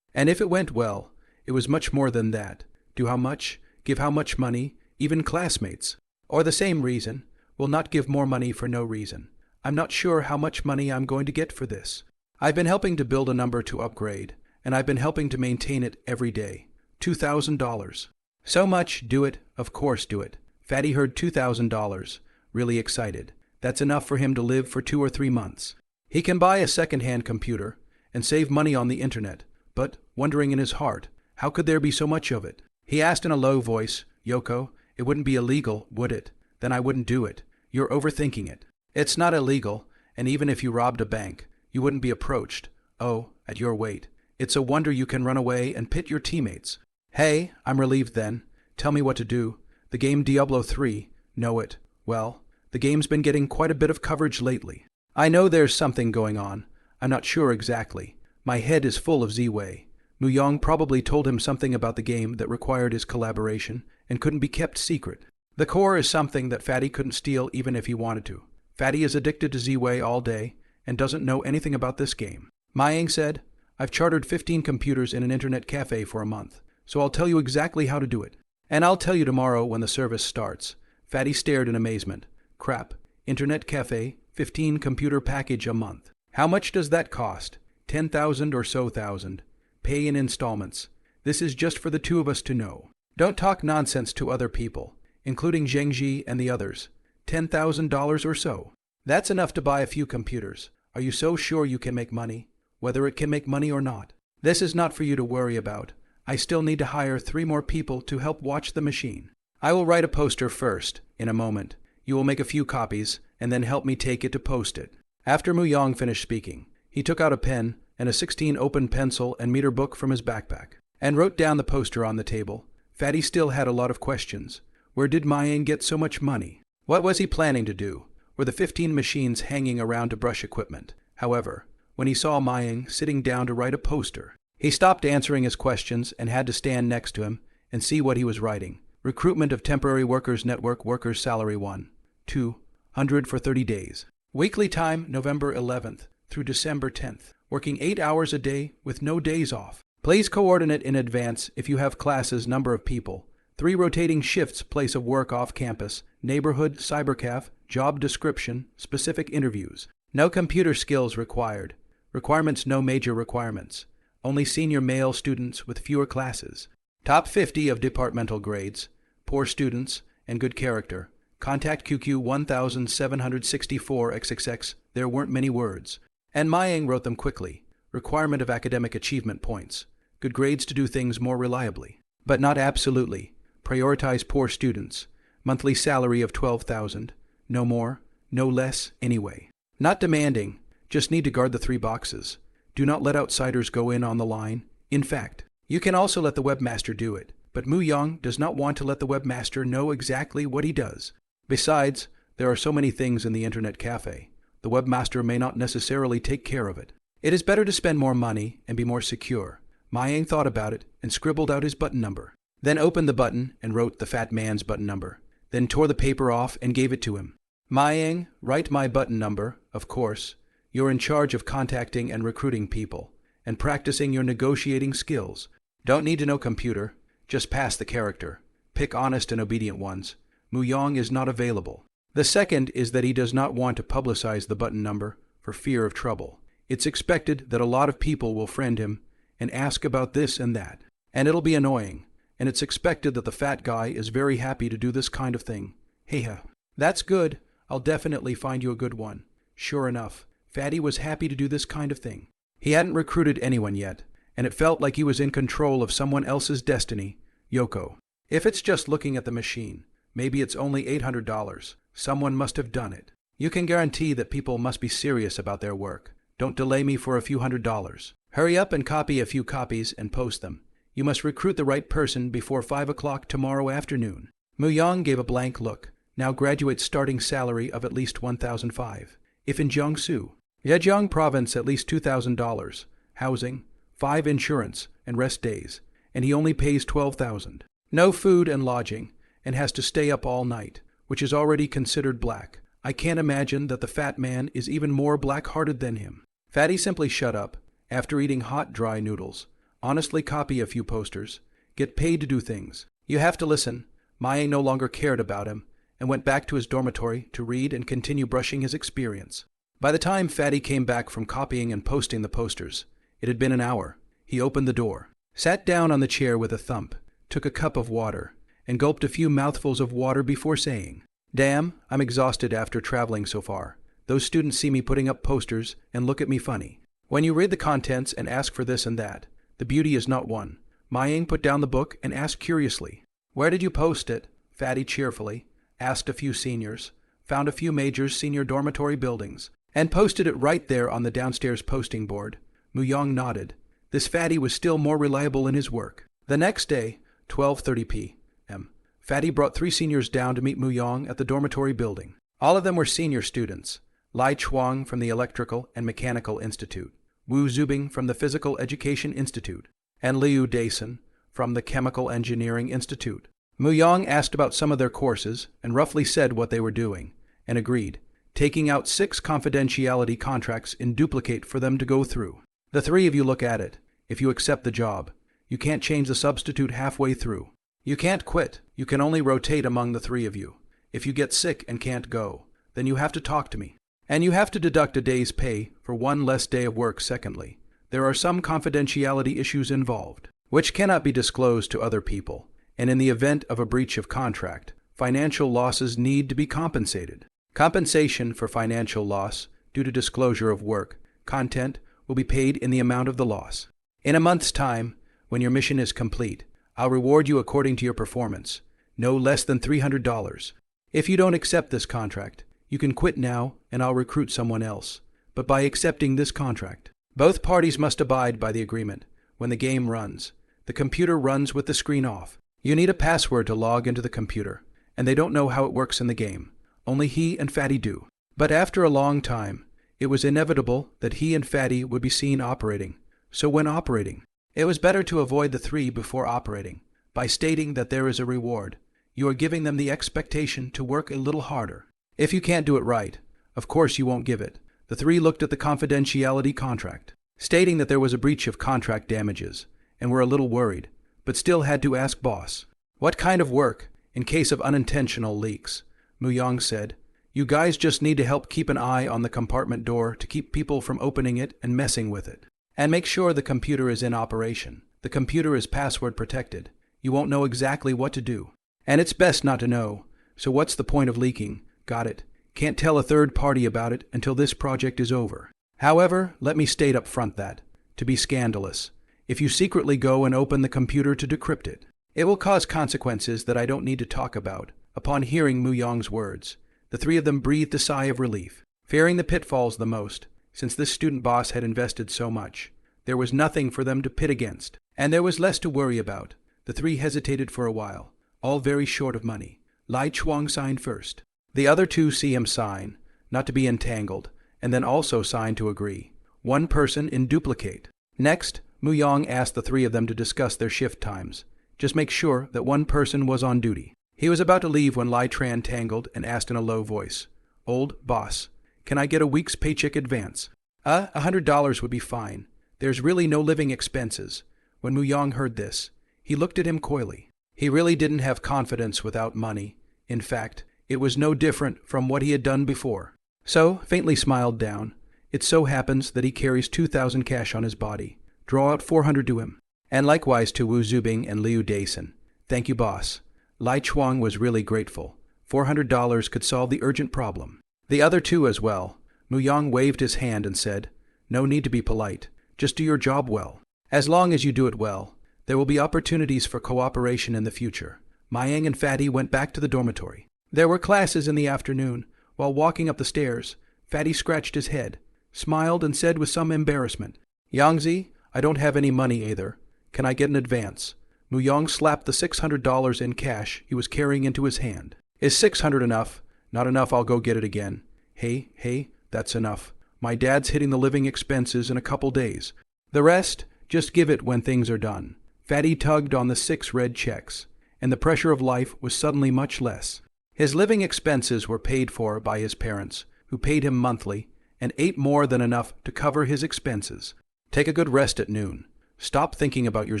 And if it went well, it was much more than that. Do how much, give how much money, even classmates, or the same reason, will not give more money for no reason. I'm not sure how much money I'm going to get for this. I've been helping to build a number to upgrade, and I've been helping to maintain it every day. $2,000. So much, do it, of course do it. Fatty heard $2,000, really excited. That's enough for him to live for 2 or 3 months. He can buy a second-hand computer and save money on the internet, but, wondering in his heart, how could there be so much of it? He asked in a low voice, Yoko, it wouldn't be illegal, would it? Then I wouldn't do it. You're overthinking it. It's not illegal, and even if you robbed a bank, you wouldn't be approached. Oh, at your weight. It's a wonder you can run away and pit your teammates. Hey, I'm relieved then. Tell me what to do. The game Diablo 3, know it. Well, the game's been getting quite a bit of coverage lately. I know there's something going on. I'm not sure exactly. My head is full of Z-Way. Muyang probably told him something about the game that required his collaboration and couldn't be kept secret. The core is something that Fatty couldn't steal even if he wanted to. Fatty is addicted to Z-Way all day and doesn't know anything about this game. Mayang said, I've chartered 15 computers in an internet cafe for a month, so I'll tell you exactly how to do it. And I'll tell you tomorrow when the service starts. Fatty stared in amazement. Crap. Internet cafe, 15 computer package a month. How much does that cost? 10,000 or so thousand. Pay in installments. This is just for the two of us to know. Don't talk nonsense to other people, including Zhengji and the others. $10,000 or so. That's enough to buy a few computers. Are you so sure you can make money? Whether it can make money or not. This is not for you to worry about. I still need to hire 3 more people to help watch the machine. I will write a poster first, in a moment. You will make a few copies, and then help me take it to post it. After Mu Yang finished speaking, he took out a pen and a 16 open pencil and meter book from his backpack, and wrote down the poster on the table. Fatty still had a lot of questions. Where did Mayang get so much money? What was he planning to do? Were the 15 machines hanging around to brush equipment? However, when he saw Mayang sitting down to write a poster, he stopped answering his questions and had to stand next to him and see what he was writing. Recruitment of temporary workers network workers salary 1,200 for 30 days. Weekly time November 11th through December 10th. Working 8 hours a day with no days off. Please coordinate in advance if you have classes, number of people. 3 rotating shifts, place of work off campus, neighborhood, cybercaf, job description, specific interviews. No computer skills required. Requirements, no major requirements. Only senior male students with fewer classes. Top 50 of departmental grades. Poor students and good character. Contact QQ 1764 XXX. There weren't many words. And Mayang wrote them quickly. Requirement of academic achievement points. Good grades to do things more reliably. But not absolutely. Prioritize poor students. Monthly salary of 12,000. No more, no less, anyway. Not demanding. Just need to guard the 3 boxes. Do not let outsiders go in on the line. In fact, you can also let the webmaster do it. But Mu Yang does not want to let the webmaster know exactly what he does. Besides, there are so many things in the internet cafe. The webmaster may not necessarily take care of it. It is better to spend more money and be more secure. Mayang thought about it and scribbled out his button number. Then opened the button and wrote the fat man's button number. Then tore the paper off and gave it to him. Mayang, write my button number, of course. You're in charge of contacting and recruiting people, and practicing your negotiating skills. Don't need to know computer, just pass the character. Pick honest and obedient ones. Mu Yang is not available. The second is that he does not want to publicize the button number for fear of trouble. It's expected that a lot of people will friend him and ask about this and that, and it'll be annoying. And it's expected that the fat guy is very happy to do this kind of thing. Hey, that's good. I'll definitely find you a good one. Sure enough, Fatty was happy to do this kind of thing. He hadn't recruited anyone yet, and it felt like he was in control of someone else's destiny. Yoko. If it's just looking at the machine, maybe it's only $800. Someone must have done it. You can guarantee that people must be serious about their work. Don't delay me for a few $100s. Hurry up and copy a few copies and post them. You must recruit the right person before 5 o'clock tomorrow afternoon. Mu Yang gave a blank look. Now graduate starting salary of at least $1,500. If in Jiangsu. Zhejiang province at least $2,000. Housing, 5 insurance, and rest days. And he only pays $12,000. No food and lodging, and has to stay up all night, which is already considered black. I can't imagine that the fat man is even more black-hearted than him. Fatty simply shut up, after eating hot, dry noodles. Honestly copy a few posters. Get paid to do things. You have to listen. Mayang no longer cared about him, and went back to his dormitory to read and continue brushing his experience. By the time Fatty came back from copying and posting the posters, it had been an hour. He opened the door, sat down on the chair with a thump, took a cup of water, and gulped a few mouthfuls of water before saying, "Damn, I'm exhausted after traveling so far. Those students see me putting up posters and look at me funny. When you read the contents and ask for this and that, the beauty is not one." Mayang put down the book and asked curiously, "Where did you post it?" Fatty cheerfully asked a few seniors, found a few majors' senior dormitory buildings, and posted it right there on the downstairs posting board. Mu Yang nodded. This Fatty was still more reliable in his work. The next day, 12:30 p.m., Fatty brought 3 seniors down to meet Mu Yang at the dormitory building. All of them were senior students. Lai Chuang from the Electrical and Mechanical Institute, Wu Zubing from the Physical Education Institute, and Liu Dason from the Chemical Engineering Institute. Mu Yang asked about some of their courses and roughly said what they were doing, and agreed, taking out 6 confidentiality contracts in duplicate for them to go through. The 3 of you look at it. If you accept the job, you can't change the substitute halfway through. You can't quit. You can only rotate among the 3 of you. If you get sick and can't go, then you have to talk to me. And you have to deduct a day's pay for 1 less day of work. Secondly, there are some confidentiality issues involved. which cannot be disclosed to other people, and in the event of a breach of contract, financial losses need to be compensated. Compensation for financial loss due to disclosure of work content will be paid in the amount of the loss. In a month's time, when your mission is complete, I'll reward you according to your performance, no less than $300. If you don't accept this contract, you can quit now and I'll recruit someone else. But by accepting this contract, both parties must abide by the agreement. When the game runs, the computer runs with the screen off. You need a password to log into the computer, and they don't know how it works in the game. Only he and Fatty do. But after a long time, it was inevitable that he and Fatty would be seen operating. So when operating, it was better to avoid the three before operating. By stating that there is a reward, you are giving them the expectation to work a little harder. If you can't do it right, of course you won't give it. The three looked at the confidentiality contract, stating that there was a breach of contract damages, and were a little worried, but still had to ask boss, what kind of work, in case of unintentional leaks? Muyang said, you guys just need to help keep an eye on the compartment door to keep people from opening it and messing with it. And make sure the computer is in operation. The computer is password protected. You won't know exactly what to do. And it's best not to know. So what's the point of leaking? Got it. Can't tell a third party about it until this project is over. However, let me state up front that, to be scandalous, if you secretly go and open the computer to decrypt it, it will cause consequences that I don't need to talk about. Upon hearing Muyang's words, the three of them breathed a sigh of relief, fearing the pitfalls the most. Since this student boss had invested so much, there was nothing for them to pit against, and there was less to worry about. The three hesitated for a while, all very short of money. Lai Chuang signed first. The other two see him sign, not to be entangled, and then also sign to agree. One person in duplicate. Next, Muyang asked the three of them to discuss their shift times. Just make sure that one person was on duty. He was about to leave when Lai Tran tangled and asked in a low voice, Old boss, can I get a week's paycheck advance? $100 would be fine. There's really no living expenses. When Muyang heard this, he looked at him coyly. He really didn't have confidence without money. In fact, it was no different from what he had done before. So, faintly smiled down. It so happens that he carries 2,000 cash on his body. Draw out 400 to him. And likewise to Wu Zubing and Liu Dason. Thank you, boss. Lai Chuang was really grateful. $400 could solve the urgent problem. The other two as well. Muyang waved his hand and said, no need to be polite. Just do your job well. As long as you do it well, there will be opportunities for cooperation in the future. Mayang and Fatty went back to the dormitory. There were classes in the afternoon. While walking up the stairs, Fatty scratched his head, smiled and said with some embarrassment, Yangzi, I don't have any money either. Can I get an advance? Muyang slapped the $600 in cash he was carrying into his hand. Is 600 enough? Not enough, I'll go get it again. Hey, that's enough. My dad's hitting the living expenses in a couple days. The rest, just give it when things are done. Fatty tugged on the 6 red checks, and the pressure of life was suddenly much less. His living expenses were paid for by his parents, who paid him monthly, and ate more than enough to cover his expenses. Take a good rest at noon. Stop thinking about your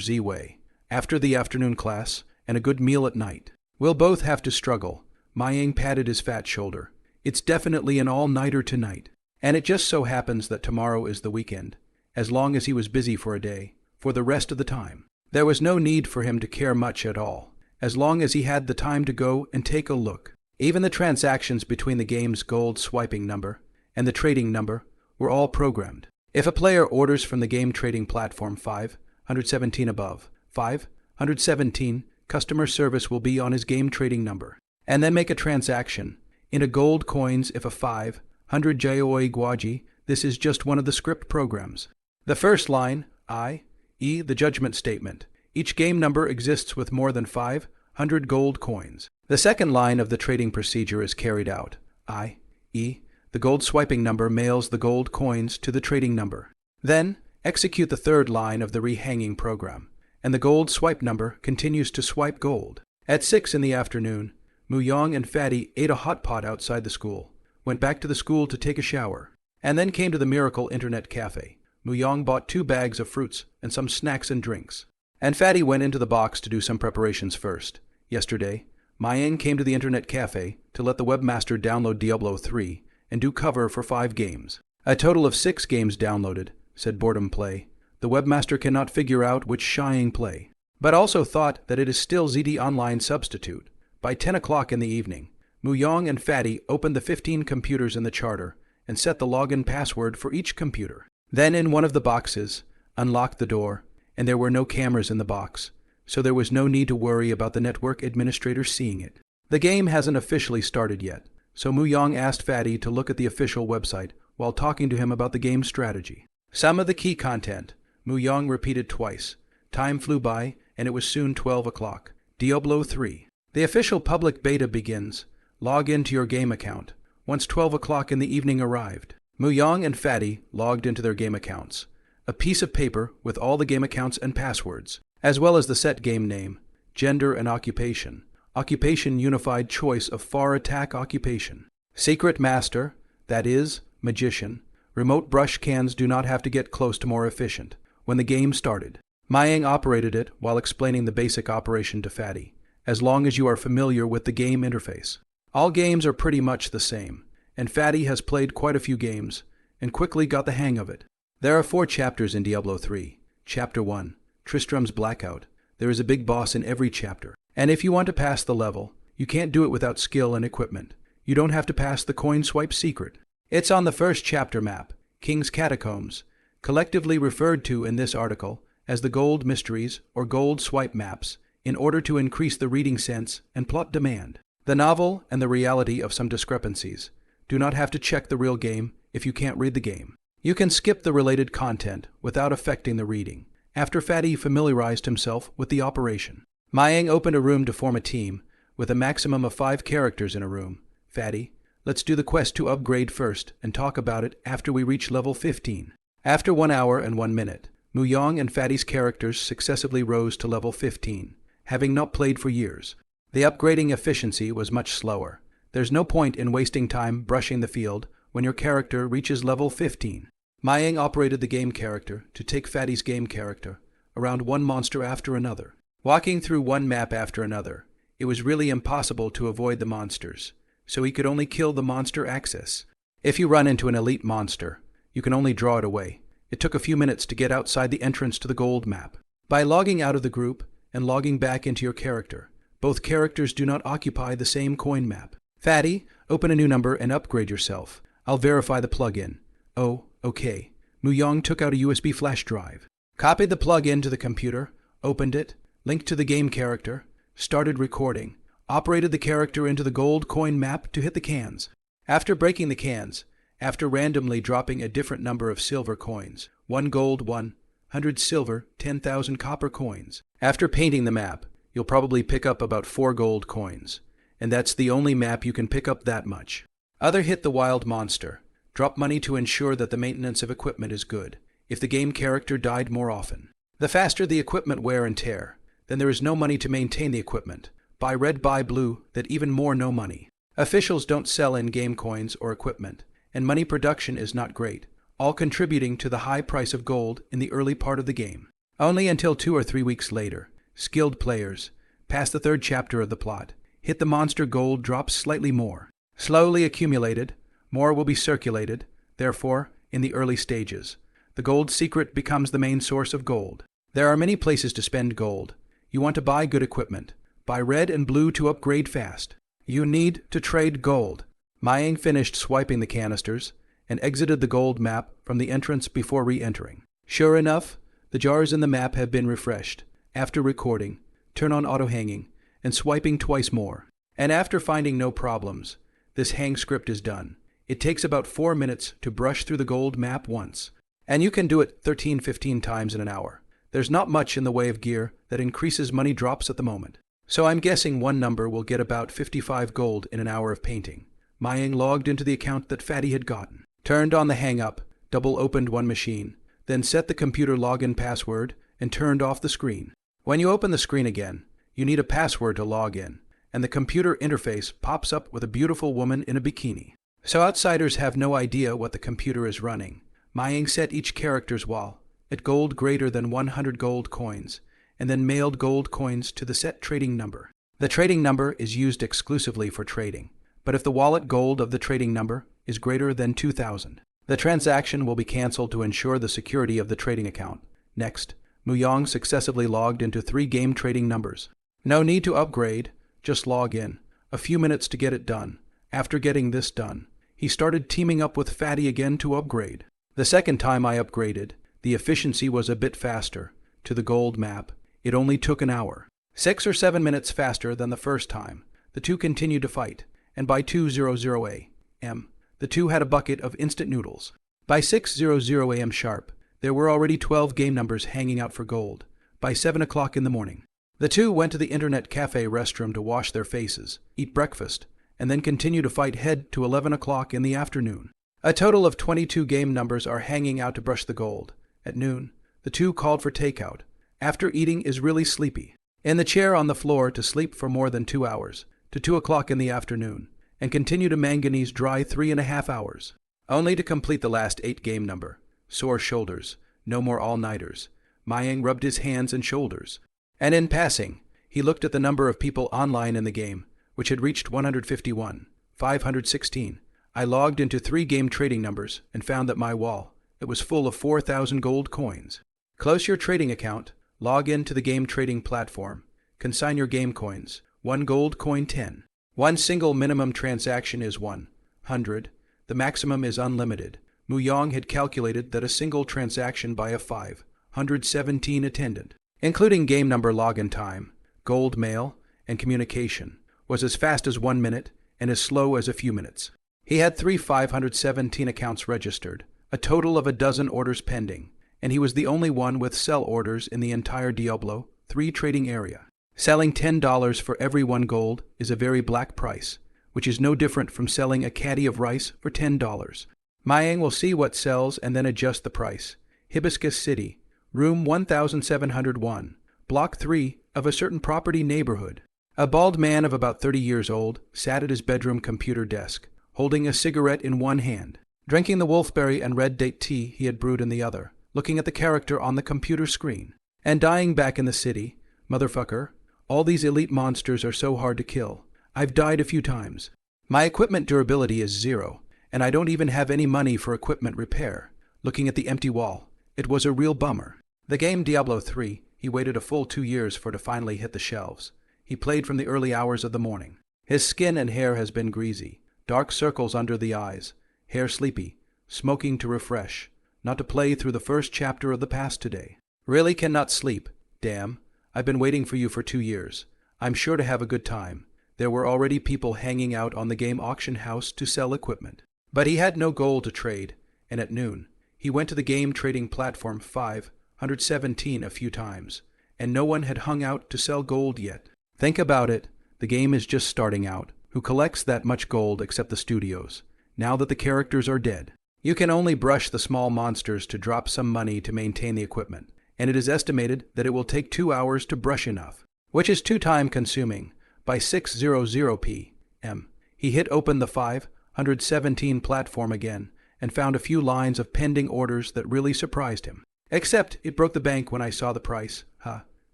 Z-Way. After the afternoon class, and a good meal at night. We'll both have to struggle. Mayang patted his fat shoulder. It's definitely an all-nighter tonight. And it just so happens that tomorrow is the weekend, as long as he was busy for a day, for the rest of the time. There was no need for him to care much at all, as long as he had the time to go and take a look. Even the transactions between the game's gold swiping number and the trading number were all programmed. If a player orders from the game trading platform 517 above, 517 customer service will be on his game trading number, and then make a transaction into gold coins if a 500 Jaioi Guaji. This is just one of the script programs. The first line, i.e. the judgment statement. Each game number exists with more than 500 gold coins. The second line of the trading procedure is carried out, i.e. the gold swiping number mails the gold coins to the trading number. Then, execute the third line of the rehanging program, and the gold swipe number continues to swipe gold. At 6 in the afternoon, Muyang and Fatty ate a hot pot outside the school, went back to the school to take a shower, and then came to the Miracle Internet Cafe. Muyang bought 2 bags of fruits and some snacks and drinks, and Fatty went into the box to do some preparations first. Yesterday, Mayang came to the Internet Cafe to let the webmaster download Diablo 3 and do cover for 5 games. A total of 6 games downloaded, said Boredom Play. The webmaster cannot figure out which shying play, but also thought that it is still ZD Online substitute. By 10 o'clock in the evening, Muyong and Fatty opened the 15 computers in the charter and set the login password for each computer. Then in one of the boxes, unlocked the door, and there were no cameras in the box, so there was no need to worry about the network administrator seeing it. The game hasn't officially started yet, so Muyong asked Fatty to look at the official website while talking to him about the game's strategy. Some of the key content, Muyong repeated twice. Time flew by, and it was soon 12 o'clock. Diablo 3. The official public beta begins. Log into your game account. Once 12 o'clock in the evening arrived, Muyong and Fatty logged into their game accounts. A piece of paper with all the game accounts and passwords, as well as the set game name, gender and occupation. Occupation unified choice of far attack occupation. Secret master, that is, magician. Remote brush cans do not have to get close to more efficient. When the game started, Mayang operated it while explaining the basic operation to Fatty, as long as you are familiar with the game interface. All games are pretty much the same, and Fatty has played quite a few games and quickly got the hang of it. There are 4 chapters in Diablo 3. Chapter 1, Tristram's Blackout. There is a big boss in every chapter, and if you want to pass the level, you can't do it without skill and equipment. You don't have to pass the coin swipe secret. It's on the first chapter map, King's Catacombs, collectively referred to in this article as the Gold Mysteries or Gold Swipe Maps, in order to increase the reading sense and plot demand. The novel and the reality of some discrepancies. Do not have to check the real game if you can't read the game. You can skip the related content without affecting the reading, after Fatty familiarized himself with the operation. Mayang opened a room to form a team, with a maximum of 5 characters in a room. Fatty, let's do the quest to upgrade first and talk about it after we reach level 15. After 1 hour and 1 minute, Muyong and Fatty's characters successively rose to level 15, having not played for years. The upgrading efficiency was much slower. There's no point in wasting time brushing the field when your character reaches level 15. Mayang operated the game character to take Fatty's game character around one monster after another. Walking through one map after another, it was really impossible to avoid the monsters, so he could only kill the monster access. If you run into an elite monster, you can only draw it away. It took a few minutes to get outside the entrance to the gold map. By logging out of the group and logging back into your character, both characters do not occupy the same coin map. Fatty, open a new number and upgrade yourself. I'll verify the plug-in. Oh, okay. Muyong took out a USB flash drive, copied the plug-in to the computer, opened it, linked to the game character, started recording, operated the character into the gold coin map to hit the cans. After breaking the cans, after randomly dropping a different number of silver coins, 1 gold, 100 silver, 10,000 copper coins. After painting the map, you'll probably pick up about 4 gold coins, and that's the only map you can pick up that much. Other hit the wild monster. Drop money to ensure that the maintenance of equipment is good, if the game character died more often. The faster the equipment wear and tear, then there is no money to maintain the equipment. Buy red, buy blue, that even more no money. Officials don't sell in-game coins or equipment, and money production is not great, all contributing to the high price of gold in the early part of the game. Only until 2 or 3 weeks later, skilled players, past the 3rd chapter of the plot, hit the monster gold drops slightly more. Slowly accumulated, more will be circulated, therefore, in the early stages. The gold secret becomes the main source of gold. There are many places to spend gold. You want to buy good equipment. Buy red and blue to upgrade fast. You need to trade gold. Mayang finished swiping the canisters and exited the gold map from the entrance before re-entering. Sure enough, the jars in the map have been refreshed. After recording, turn on auto-hanging and swiping twice more. And after finding no problems, this hang script is done. It takes about 4 minutes to brush through the gold map once, and you can do it 13-15 times in an hour. There's not much in the way of gear that increases money drops at the moment, so I'm guessing one number will get about 55 gold in an hour of painting. Mayang logged into the account that Fatty had gotten, turned on the hang-up, double-opened one machine, then set the computer login password and turned off the screen. When you open the screen again, you need a password to log in, and the computer interface pops up with a beautiful woman in a bikini. So outsiders have no idea what the computer is running. Mayang set each character's wall at gold greater than 100 gold coins, and then mailed gold coins to the set trading number. The trading number is used exclusively for trading, but if the wallet gold of the trading number is greater than 2,000, the transaction will be cancelled to ensure the security of the trading account. Next, Muyong successively logged into 3 game trading numbers. No need to upgrade, just log in. A few minutes to get it done. After getting this done, he started teaming up with Fatty again to upgrade. The second time I upgraded, the efficiency was a bit faster. To the gold map, it only took an hour. 6 or 7 minutes faster than the first time. The two continued to fight, and by 2:00 a.m., the two had a bucket of instant noodles. By 6:00 a.m. sharp, there were already 12 game numbers hanging out for gold. By 7 o'clock in the morning, the two went to the internet cafe restroom to wash their faces, eat breakfast, and then continue to fight head to 11 o'clock in the afternoon. A total of 22 game numbers are hanging out to brush the gold. At noon, the two called for takeout. After eating is really sleepy. In the chair on the floor to sleep for more than 2 hours, to 2 o'clock in the afternoon, and continue to manganese dry 3.5 hours. Only to complete the last 8 game number. Sore shoulders, no more all-nighters. Mayang rubbed his hands and shoulders. And in passing, he looked at the number of people online in the game, which had reached 151, 516. I logged into 3 game trading numbers and found that my wall, it was full of 4,000 gold coins. Close your trading account, log in to the game trading platform, consign your game coins, 1 gold coin 10. One single minimum transaction is 100. The maximum is unlimited. Muyong had calculated that a single transaction by a 517 attendant, including game number login time, gold mail, and communication, was as fast as 1 minute and as slow as a few minutes. He had 517 accounts registered, a total of 12 orders pending, and he was the only one with sell orders in the entire Diablo 3 trading area. Selling $10 for every 1 gold is a very black price, which is no different from selling a caddy of rice for $10. Mayang will see what sells and then adjust the price. Hibiscus City, room 1701, block 3 of a certain property neighborhood. A bald man of about 30 years old sat at his bedroom computer desk, holding a cigarette in one hand, drinking the wolfberry and red date tea he had brewed in the other, looking at the character on the computer screen, and dying back in the city. Motherfucker, all these elite monsters are so hard to kill. I've died a few times. My equipment durability is 0, and I don't even have any money for equipment repair. Looking at the empty wall, it was a real bummer. The game Diablo 3, he waited a full 2 years for to finally hit the shelves. He played from the early hours of the morning. His skin and hair has been greasy, dark circles under the eyes, hair sleepy, smoking to refresh, not to play through the first chapter of the past today. Really cannot sleep. Damn, I've been waiting for you for 2 years. I'm sure to have a good time. There were already people hanging out on the game auction house to sell equipment. But he had no gold to trade, and at noon, he went to the game trading platform 517 a few times, and no one had hung out to sell gold yet. Think about it, the game is just starting out. Who collects that much gold except the studios, now that the characters are dead? You can only brush the small monsters to drop some money to maintain the equipment, and it is estimated that it will take 2 hours to brush enough, which is too time-consuming. By 6:00 p.m., he hit open the 517 platform again and found a few lines of pending orders that really surprised him. Except it broke the bank when I saw the price.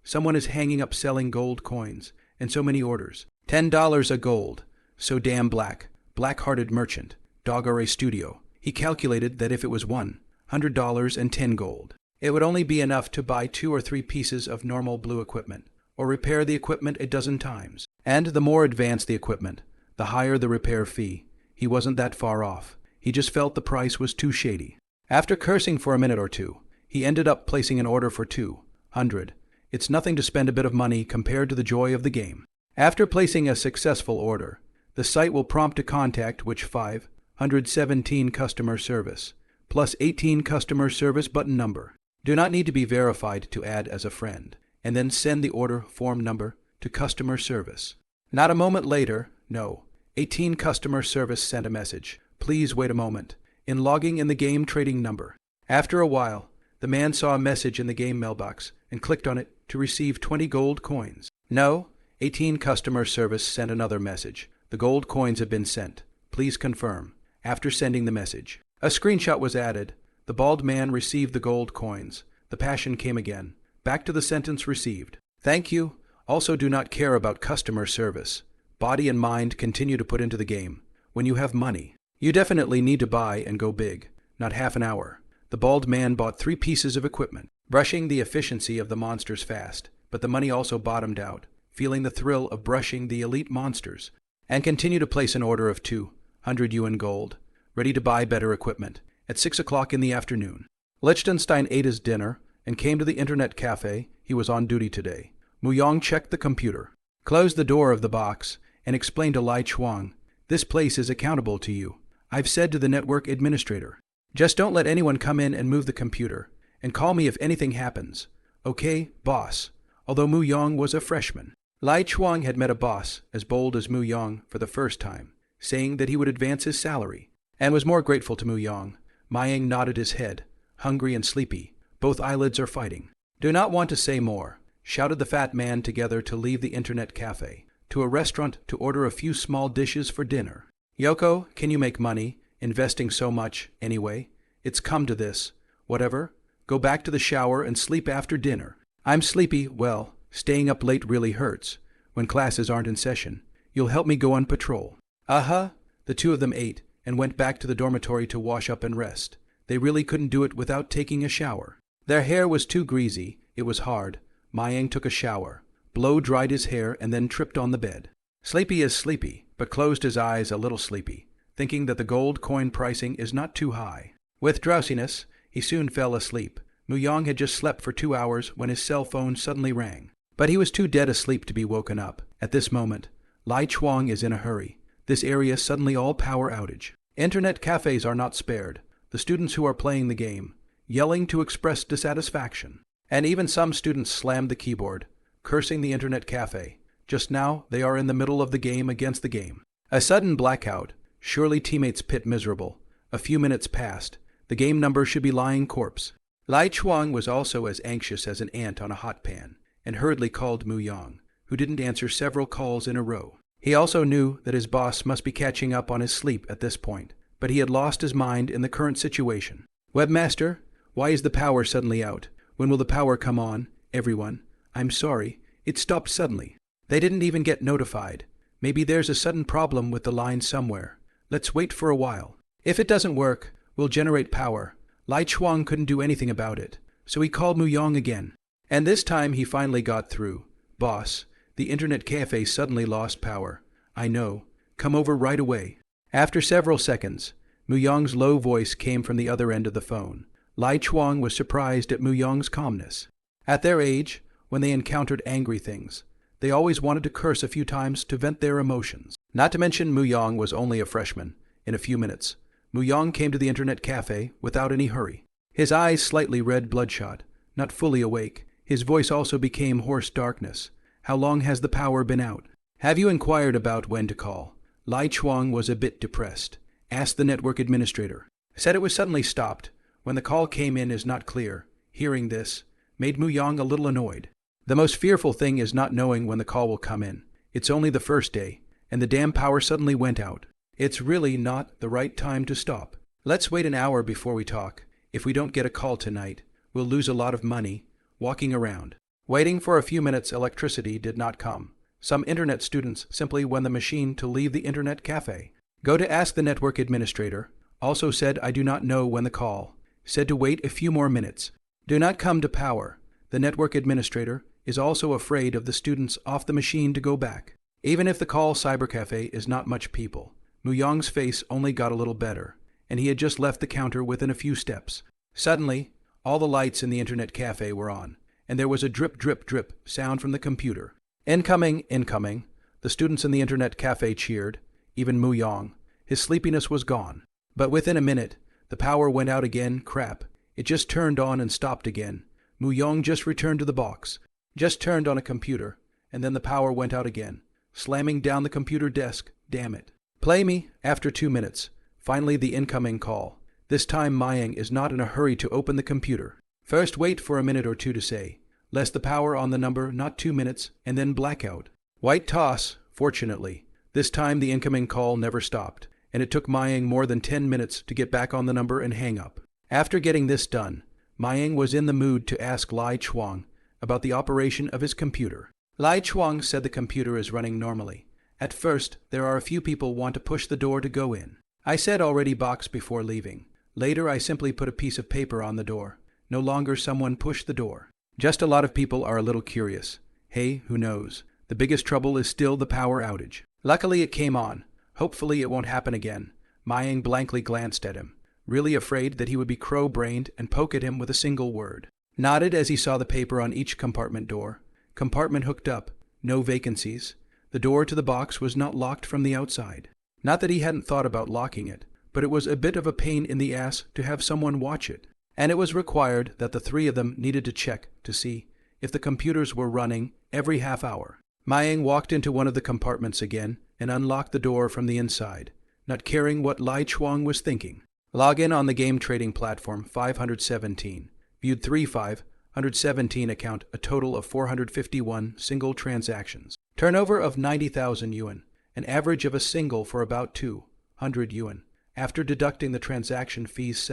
Someone is hanging up selling gold coins, and so many orders. $10 a gold. So damn black. Black-hearted merchant. Dogare Studio. He calculated that if it was $100 and 10 gold, it would only be enough to buy 2 or 3 pieces of normal blue equipment, or repair the equipment a dozen times. And the more advanced the equipment, the higher the repair fee. He wasn't that far off. He just felt the price was too shady. After cursing for a minute or two, he ended up placing an order for 200. It's nothing to spend a bit of money compared to the joy of the game. After placing a successful order, the site will prompt to contact which 517 customer service, plus 18 customer service button number. Do not need to be verified to add as a friend, and then send the order form number to customer service. Not a moment later, no, 18 customer service sent a message. Please wait a moment. In logging in the game trading number. After a while, the man saw a message in the game mailbox and clicked on it to receive 20 gold coins. No, 18 customer service sent another message. The gold coins have been sent. Please confirm. After sending the message, a screenshot was added. The bald man received the gold coins. The passion came again. Back to the sentence received. Thank you. Also do not care about customer service. Body and mind continue to put into the game. When you have money, you definitely need to buy and go big, not half an hour. The bald man bought 3 pieces of equipment, brushing the efficiency of the monsters fast, but the money also bottomed out, feeling the thrill of brushing the elite monsters, and continued to place an order of 200 yuan gold, ready to buy better equipment. At 6 o'clock in the afternoon, Liechtenstein ate his dinner and came to the internet cafe. He was on duty today. Mu Yang checked the computer, closed the door of the box, and explained to Lai Chuang, "This place is accountable to you. I've said to the network administrator, just don't let anyone come in and move the computer, and call me if anything happens. Okay, boss?" Although Mu Yang was a freshman, Lai Chuang had met a boss as bold as Mu Yang for the first time, saying that he would advance his salary, and was more grateful to Mu Yang. Mayang nodded his head, hungry and sleepy. Both eyelids are fighting. "Do not want to say more," shouted the fat man together to leave the internet cafe, to a restaurant to order a few small dishes for dinner. "Yoko, can you make money, investing so much, anyway? It's come to this. Whatever. Go back to the shower and sleep after dinner." "I'm sleepy. Well, staying up late really hurts when classes aren't in session. You'll help me go on patrol." "Uh-huh." The two of them ate and went back to the dormitory to wash up and rest. They really couldn't do it without taking a shower. Their hair was too greasy. It was hard. Mayang took a shower, blow-dried his hair, and then tripped on the bed. Sleepy is sleepy, but closed his eyes a little sleepy, thinking that the gold coin pricing is not too high. With drowsiness, he soon fell asleep. Mu Yang had just slept for 2 hours when his cell phone suddenly rang. But he was too dead asleep to be woken up. At this moment, Lai Chuang is in a hurry. This area suddenly all power outage. Internet cafes are not spared. The students who are playing the game, yelling to express dissatisfaction. And even some students slammed the keyboard, cursing the internet cafe. Just now, they are in the middle of the game against the game. A sudden blackout. Surely teammates pit miserable. A few minutes passed. The game number should be lying corpse. Lai Chuang was also as anxious as an ant on a hot pan, and hurriedly called Mu Yang, who didn't answer several calls in a row. He also knew that his boss must be catching up on his sleep at this point, but he had lost his mind in the current situation. "Webmaster, why is the power suddenly out? When will the power come on? Everyone, I'm sorry, it stopped suddenly. They didn't even get notified. Maybe there's a sudden problem with the line somewhere. Let's wait for a while. If it doesn't work, we'll generate power." Lai Chuang couldn't do anything about it, so he called Mu Yang again. And this time he finally got through. "Boss, the internet cafe suddenly lost power. I know. Come over right away." After several seconds, Mu Yang's low voice came from the other end of the phone. Lai Chuang was surprised at Mu Yang's calmness. At their age, when they encountered angry things, they always wanted to curse a few times to vent their emotions. Not to mention Mu Yang was only a freshman. In a few minutes, Mu Yang came to the internet cafe without any hurry. His eyes slightly red bloodshot, not fully awake. His voice also became hoarse darkness. "How long has the power been out? Have you inquired about when to call?" Lai Chuang was a bit depressed. Asked the network administrator. Said it was suddenly stopped. When the call came in is not clear. Hearing this made Mu Yang a little annoyed. The most fearful thing is not knowing when the call will come in. It's only the first day, and the damn power suddenly went out. It's really not the right time to stop. Let's wait an hour before we talk. If we don't get a call tonight, we'll lose a lot of money walking around. Waiting for a few minutes, electricity did not come. Some internet students simply won the machine to leave the internet cafe. Go to ask the network administrator. Also said I do not know when the call. Said to wait a few more minutes. Do not come to power. The network administrator is also afraid of the students off the machine to go back. Even if the call cybercafe is not much people. Mu Yang's face only got a little better, and he had just left the counter within a few steps. Suddenly, all the lights in the internet cafe were on, and there was a drip, drip, drip sound from the computer. Incoming, incoming. The students in the internet cafe cheered, even Mu Yang. His sleepiness was gone. But within a minute, the power went out again. Crap. It just turned on and stopped again. Mu Yang just returned to the box. Just turned on a computer, and then the power went out again, slamming down the computer desk. Damn it. Play me. After 2 minutes. Finally the incoming call. This time Mayang is not in a hurry to open the computer. First wait for a minute or two to say, lest the power on the number not 2 minutes, and then blackout. White toss. Fortunately, this time the incoming call never stopped, and it took Mayang more than 10 minutes to get back on the number and hang up. After getting this done, Mayang was in the mood to ask Lai Chuang about the operation of his computer. Lai Chuang said the computer is running normally. At first, there are a few people want to push the door to go in. I said already box before leaving. Later, I simply put a piece of paper on the door. No longer someone pushed the door. Just a lot of people are a little curious. Hey, who knows? The biggest trouble is still the power outage. Luckily, it came on. Hopefully, it won't happen again. Mayang blankly glanced at him, really afraid that he would be crow-brained and poke at him with a single word. Nodded as he saw the paper on each compartment door. Compartment hooked up. No vacancies. The door to the box was not locked from the outside. Not that he hadn't thought about locking it, but it was a bit of a pain in the ass to have someone watch it. And it was required that the three of them needed to check to see if the computers were running every half hour. Mayang walked into one of the compartments again and unlocked the door from the inside, not caring what Lai Chuang was thinking. Log in on the game trading platform 517. Viewed 517 account, a total of 451 single transactions. Turnover of 90,000 yuan, an average of a single for about 200 yuan. After deducting the transaction fees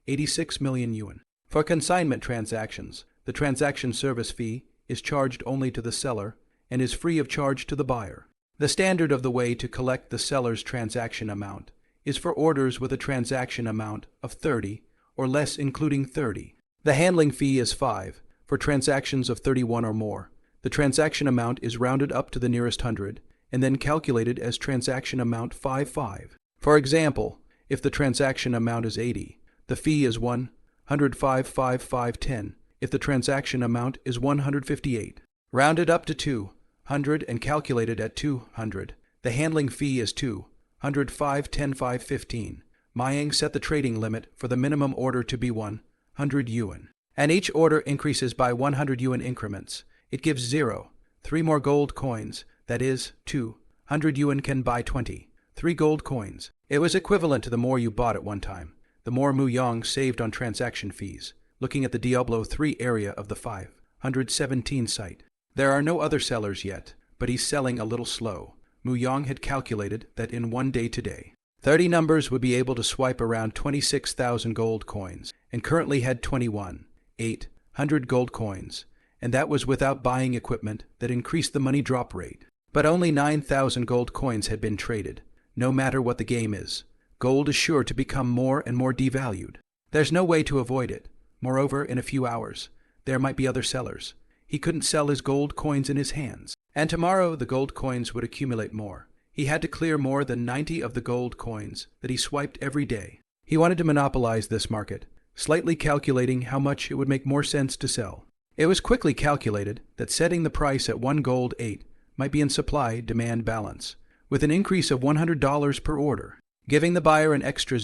86 million yuan. For consignment transactions, the transaction service fee is charged only to the seller and is free of charge to the buyer. The standard of the way to collect the seller's transaction amount is for orders with a transaction amount of 30 or less, including 30. The handling fee is 5 for transactions of 31 or more. The transaction amount is rounded up to the nearest hundred and then calculated as transaction amount 55. For example, if the transaction amount is 80, the fee is 105.5510 if the transaction amount is 158. Rounded up to 200 and calculated at 200, the handling fee is 205.10.515. Mayang set the trading limit for the minimum order to be 100 yuan, and each order increases by 100 yuan increments. It gives 3 more gold coins, that is, 200 yuan can buy 3 gold coins. It was equivalent to the more you bought at one time. The more Mu Yang saved on transaction fees, looking at the Diablo 3 area of the 517 site. There are no other sellers yet, but he's selling a little slow. Mu Yang had calculated that in one day today, 30 numbers would be able to swipe around 26,000 gold coins, and currently had 21,800 gold coins, and that was without buying equipment that increased the money drop rate. But only 9,000 gold coins had been traded. No matter what the game is, gold is sure to become more and more devalued. There's no way to avoid it. Moreover, in a few hours, there might be other sellers. He couldn't sell his gold coins in his hands. And tomorrow the gold coins would accumulate more. He had to clear more than 90 of the gold coins that he swiped every day. He wanted to monopolize this market, slightly calculating how much it would make more sense to sell. It was quickly calculated that setting the price at 1 gold 8 might be in supply-demand balance, with an increase of $100 per order, giving the buyer an extra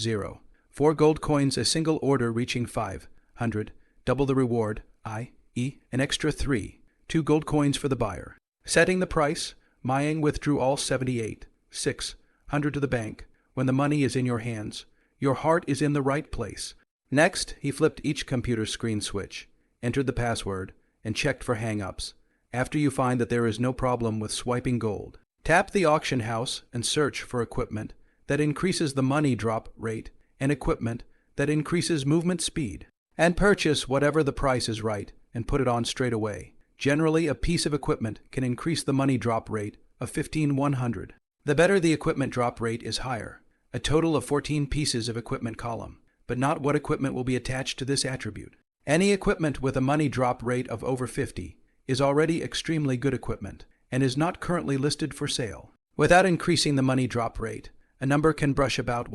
4 gold coins a single order reaching 500, double the reward, i.e. an extra 2 gold coins for the buyer. Setting the price, Mayang withdrew all 600 to the bank. When the money is in your hands, your heart is in the right place. Next, he flipped each computer screen switch, entered the password, and checked for hang-ups. After you find that there is no problem with swiping gold, tap the auction house and search for equipment that increases the money drop rate and equipment that increases movement speed, and purchase whatever the price is right and put it on straight away. Generally, a piece of equipment can increase the money drop rate of 15,100. The better the equipment drop rate is higher. A total of 14 pieces of equipment column, but not what equipment will be attached to this attribute. Any equipment with a money drop rate of over 50 is already extremely good equipment and is not currently listed for sale. Without increasing the money drop rate, a number can brush about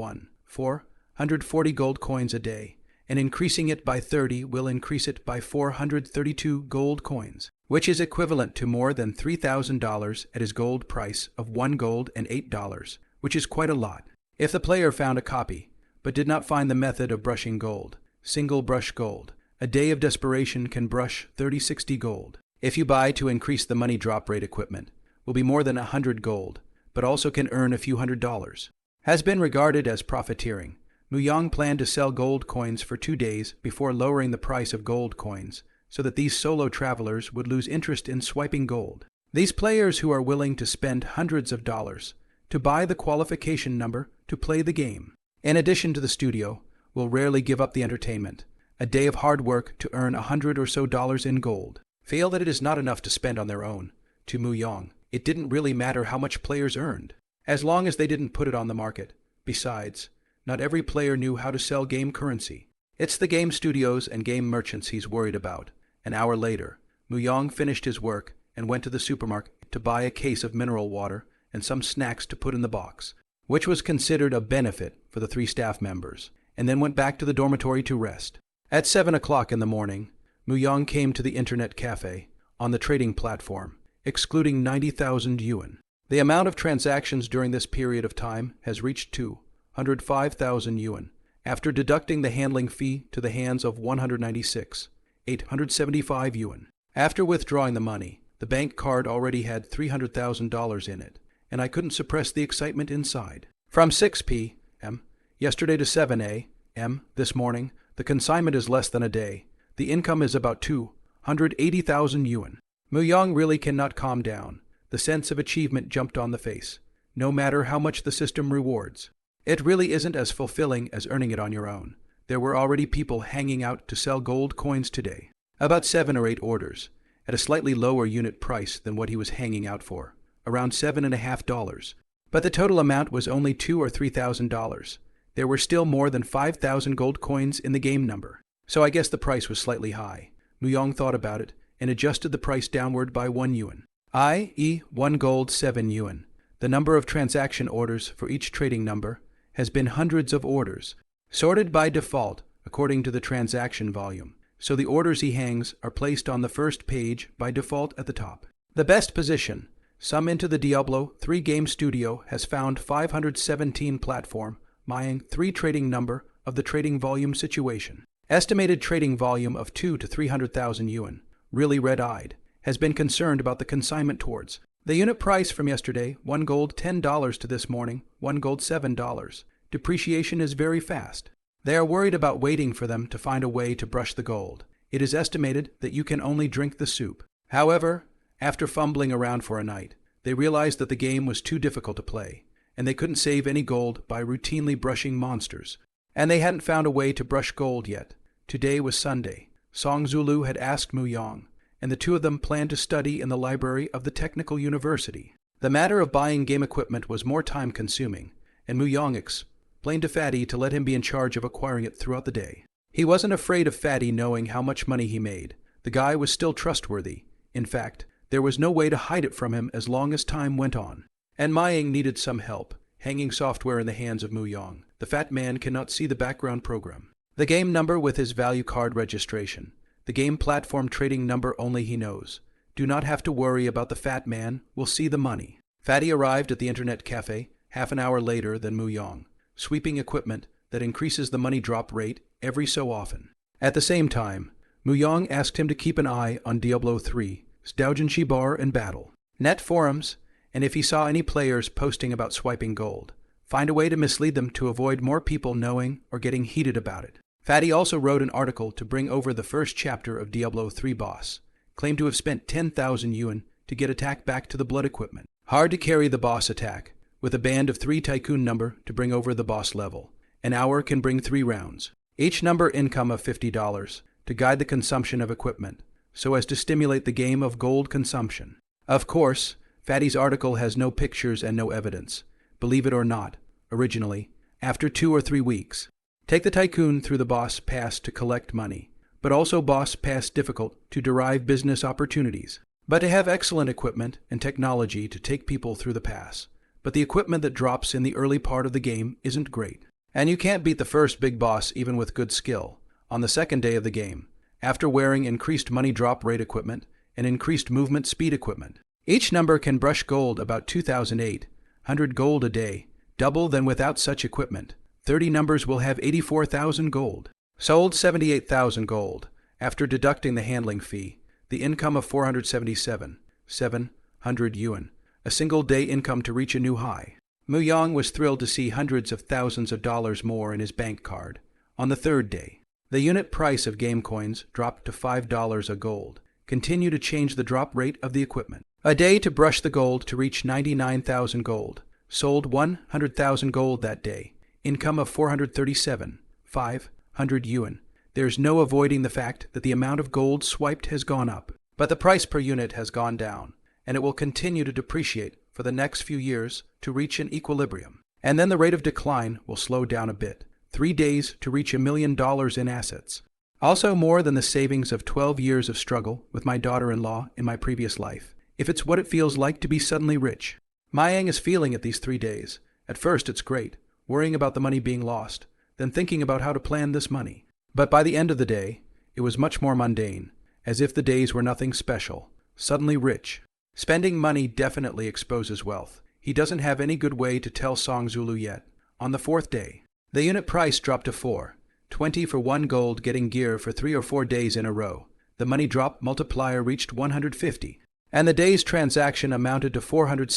440 gold coins a day, and increasing it by 30 will increase it by 432 gold coins, which is equivalent to more than $3,000 at his gold price of 1 gold and $8, which is quite a lot. If the player found a copy, but did not find the method of brushing gold, single brush gold, a day of desperation can brush 30-60 gold. If you buy to increase the money drop rate equipment, will be more than 100 gold, but also can earn a few $100. Has been regarded as profiteering. Mu Yang planned to sell gold coins for 2 days before lowering the price of gold coins, so that these solo travelers would lose interest in swiping gold. These players who are willing to spend hundreds of dollars to buy the qualification number to play the game, in addition to the studio, will rarely give up the entertainment. A day of hard work to earn $100 or so in gold. Feel that it is not enough to spend on their own. To Mu Yang, it didn't really matter how much players earned, as long as they didn't put it on the market. Besides, Not every player knew how to sell game currency. It's the game studios and game merchants he's worried about. An hour later, Muyong finished his work and went to the supermarket to buy a case of mineral water and some snacks to put in the box, which was considered a benefit for the 3 staff members, and then went back to the dormitory to rest. At 7 o'clock in the morning, Muyong came to the internet cafe on the trading platform, excluding 90,000 yuan. The amount of transactions during this period of time has reached 205,000 yuan, after deducting the handling fee to the hands of 196,875 yuan. After withdrawing the money, the bank card already had $300,000 in it, and I couldn't suppress the excitement inside. From 6 p.m. yesterday to 7 a.m. this morning, the consignment is less than a day. The income is about 280,000 yuan. Muyong really cannot calm down. The sense of achievement jumped on the face, no matter how much the system rewards. It really isn't as fulfilling as earning it on your own. There were already people hanging out to sell gold coins today. About 7 or 8 orders, at a slightly lower unit price than what he was hanging out for, around $7.50. But the total amount was only $2,000 or $3,000. There were still more than 5,000 gold coins in the game number. So I guess the price was slightly high. Muyong thought about it and adjusted the price downward by 1 yuan, i.e. 1 gold 7 yuan. The number of transaction orders for each trading number has been hundreds of orders, sorted by default according to the transaction volume. So the orders he hangs are placed on the first page by default at the top. The best position, some into the Diablo 3 game studio, has found 517 platform, buying 3 trading number of the trading volume situation. Estimated trading volume of 2 to 300,000 yuan, really red-eyed, has been concerned about the consignment towards. The unit price from yesterday, 1 gold $10 to this morning, 1 gold $7. Depreciation is very fast. They are worried about waiting for them to find a way to brush the gold. It is estimated that you can only drink the soup. However, after fumbling around for a night, they realized that the game was too difficult to play, and they couldn't save any gold by routinely brushing monsters. And they hadn't found a way to brush gold yet. Today was Sunday. Song Zulu had asked Muyong, and the two of them planned to study in the library of the Technical University. The matter of buying game equipment was more time-consuming, and Muyong explained to Fatty to let him be in charge of acquiring it throughout the day. He wasn't afraid of Fatty knowing how much money he made. The guy was still trustworthy. In fact, there was no way to hide it from him as long as time went on. And Maying needed some help, hanging software in the hands of Muyong. The fat man cannot see the background program. The game number with his value card registration. The game platform trading number only he knows. Do not have to worry about the fat man, will see the money. Fatty arrived at the internet cafe half an hour later than Muyong, sweeping equipment that increases the money drop rate every so often. At the same time, Muyong asked him to keep an eye on Diablo 3, Doujinshi Bar and Battle, net forums, and if he saw any players posting about swiping gold, find a way to mislead them to avoid more people knowing or getting heated about it. Fatty also wrote an article to bring over the first chapter of Diablo 3 boss, claimed to have spent 10,000 yuan to get attack back to the blood equipment. Hard to carry the boss attack, with a band of 3 tycoon number to bring over the boss level. An hour can bring 3 rounds. Each number income of $50 to guide the consumption of equipment, so as to stimulate the game of gold consumption. Of course, Fatty's article has no pictures and no evidence. Believe it or not, originally, after 2 or 3 weeks. Take the tycoon through the boss pass to collect money, but also boss pass difficult to derive business opportunities. But to have excellent equipment and technology to take people through the pass. But the equipment that drops in the early part of the game isn't great. And you can't beat the first big boss even with good skill. On the second day of the game, after wearing increased money drop rate equipment and increased movement speed equipment. Each number can brush gold about 2,800 gold a day, double than without such equipment. 30 numbers will have 84,000 gold. Sold 78,000 gold. After deducting the handling fee, the income of 477,700 yuan. A single day income to reach a new high. Muyong was thrilled to see hundreds of thousands of dollars more in his bank card. On the third day, the unit price of game coins dropped to $5 a gold. Continue to change the drop rate of the equipment. A day to brush the gold to reach 99,000 gold. Sold 100,000 gold that day. Income of 437,500 yuan. There's no avoiding the fact that the amount of gold swiped has gone up, but the price per unit has gone down, and it will continue to depreciate for the next few years to reach an equilibrium. And then the rate of decline will slow down a bit. 3 days to reach $1 million in assets. Also more than the savings of 12 years of struggle with my daughter-in-law in my previous life, if it's what it feels like to be suddenly rich. Mayang is feeling it these 3 days. At first it's great, worrying about the money being lost, then thinking about how to plan this money. But by the end of the day, it was much more mundane, as if the days were nothing special. Suddenly rich. Spending money definitely exposes wealth. He doesn't have any good way to tell Song Zulu yet. On the 4th day, the unit price dropped to 4.20 for 1 gold, getting gear for 3 or 4 days in a row. The money drop multiplier reached 150, and the day's transaction amounted to 400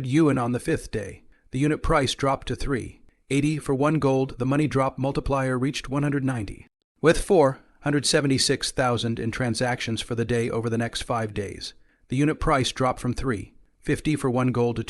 yuan on the 5th day. The unit price dropped to 3.80 for 1 gold. The money drop multiplier reached 190, with 476,000 in transactions for the day over the next 5 days. The unit price dropped from 3.50 for 1 gold to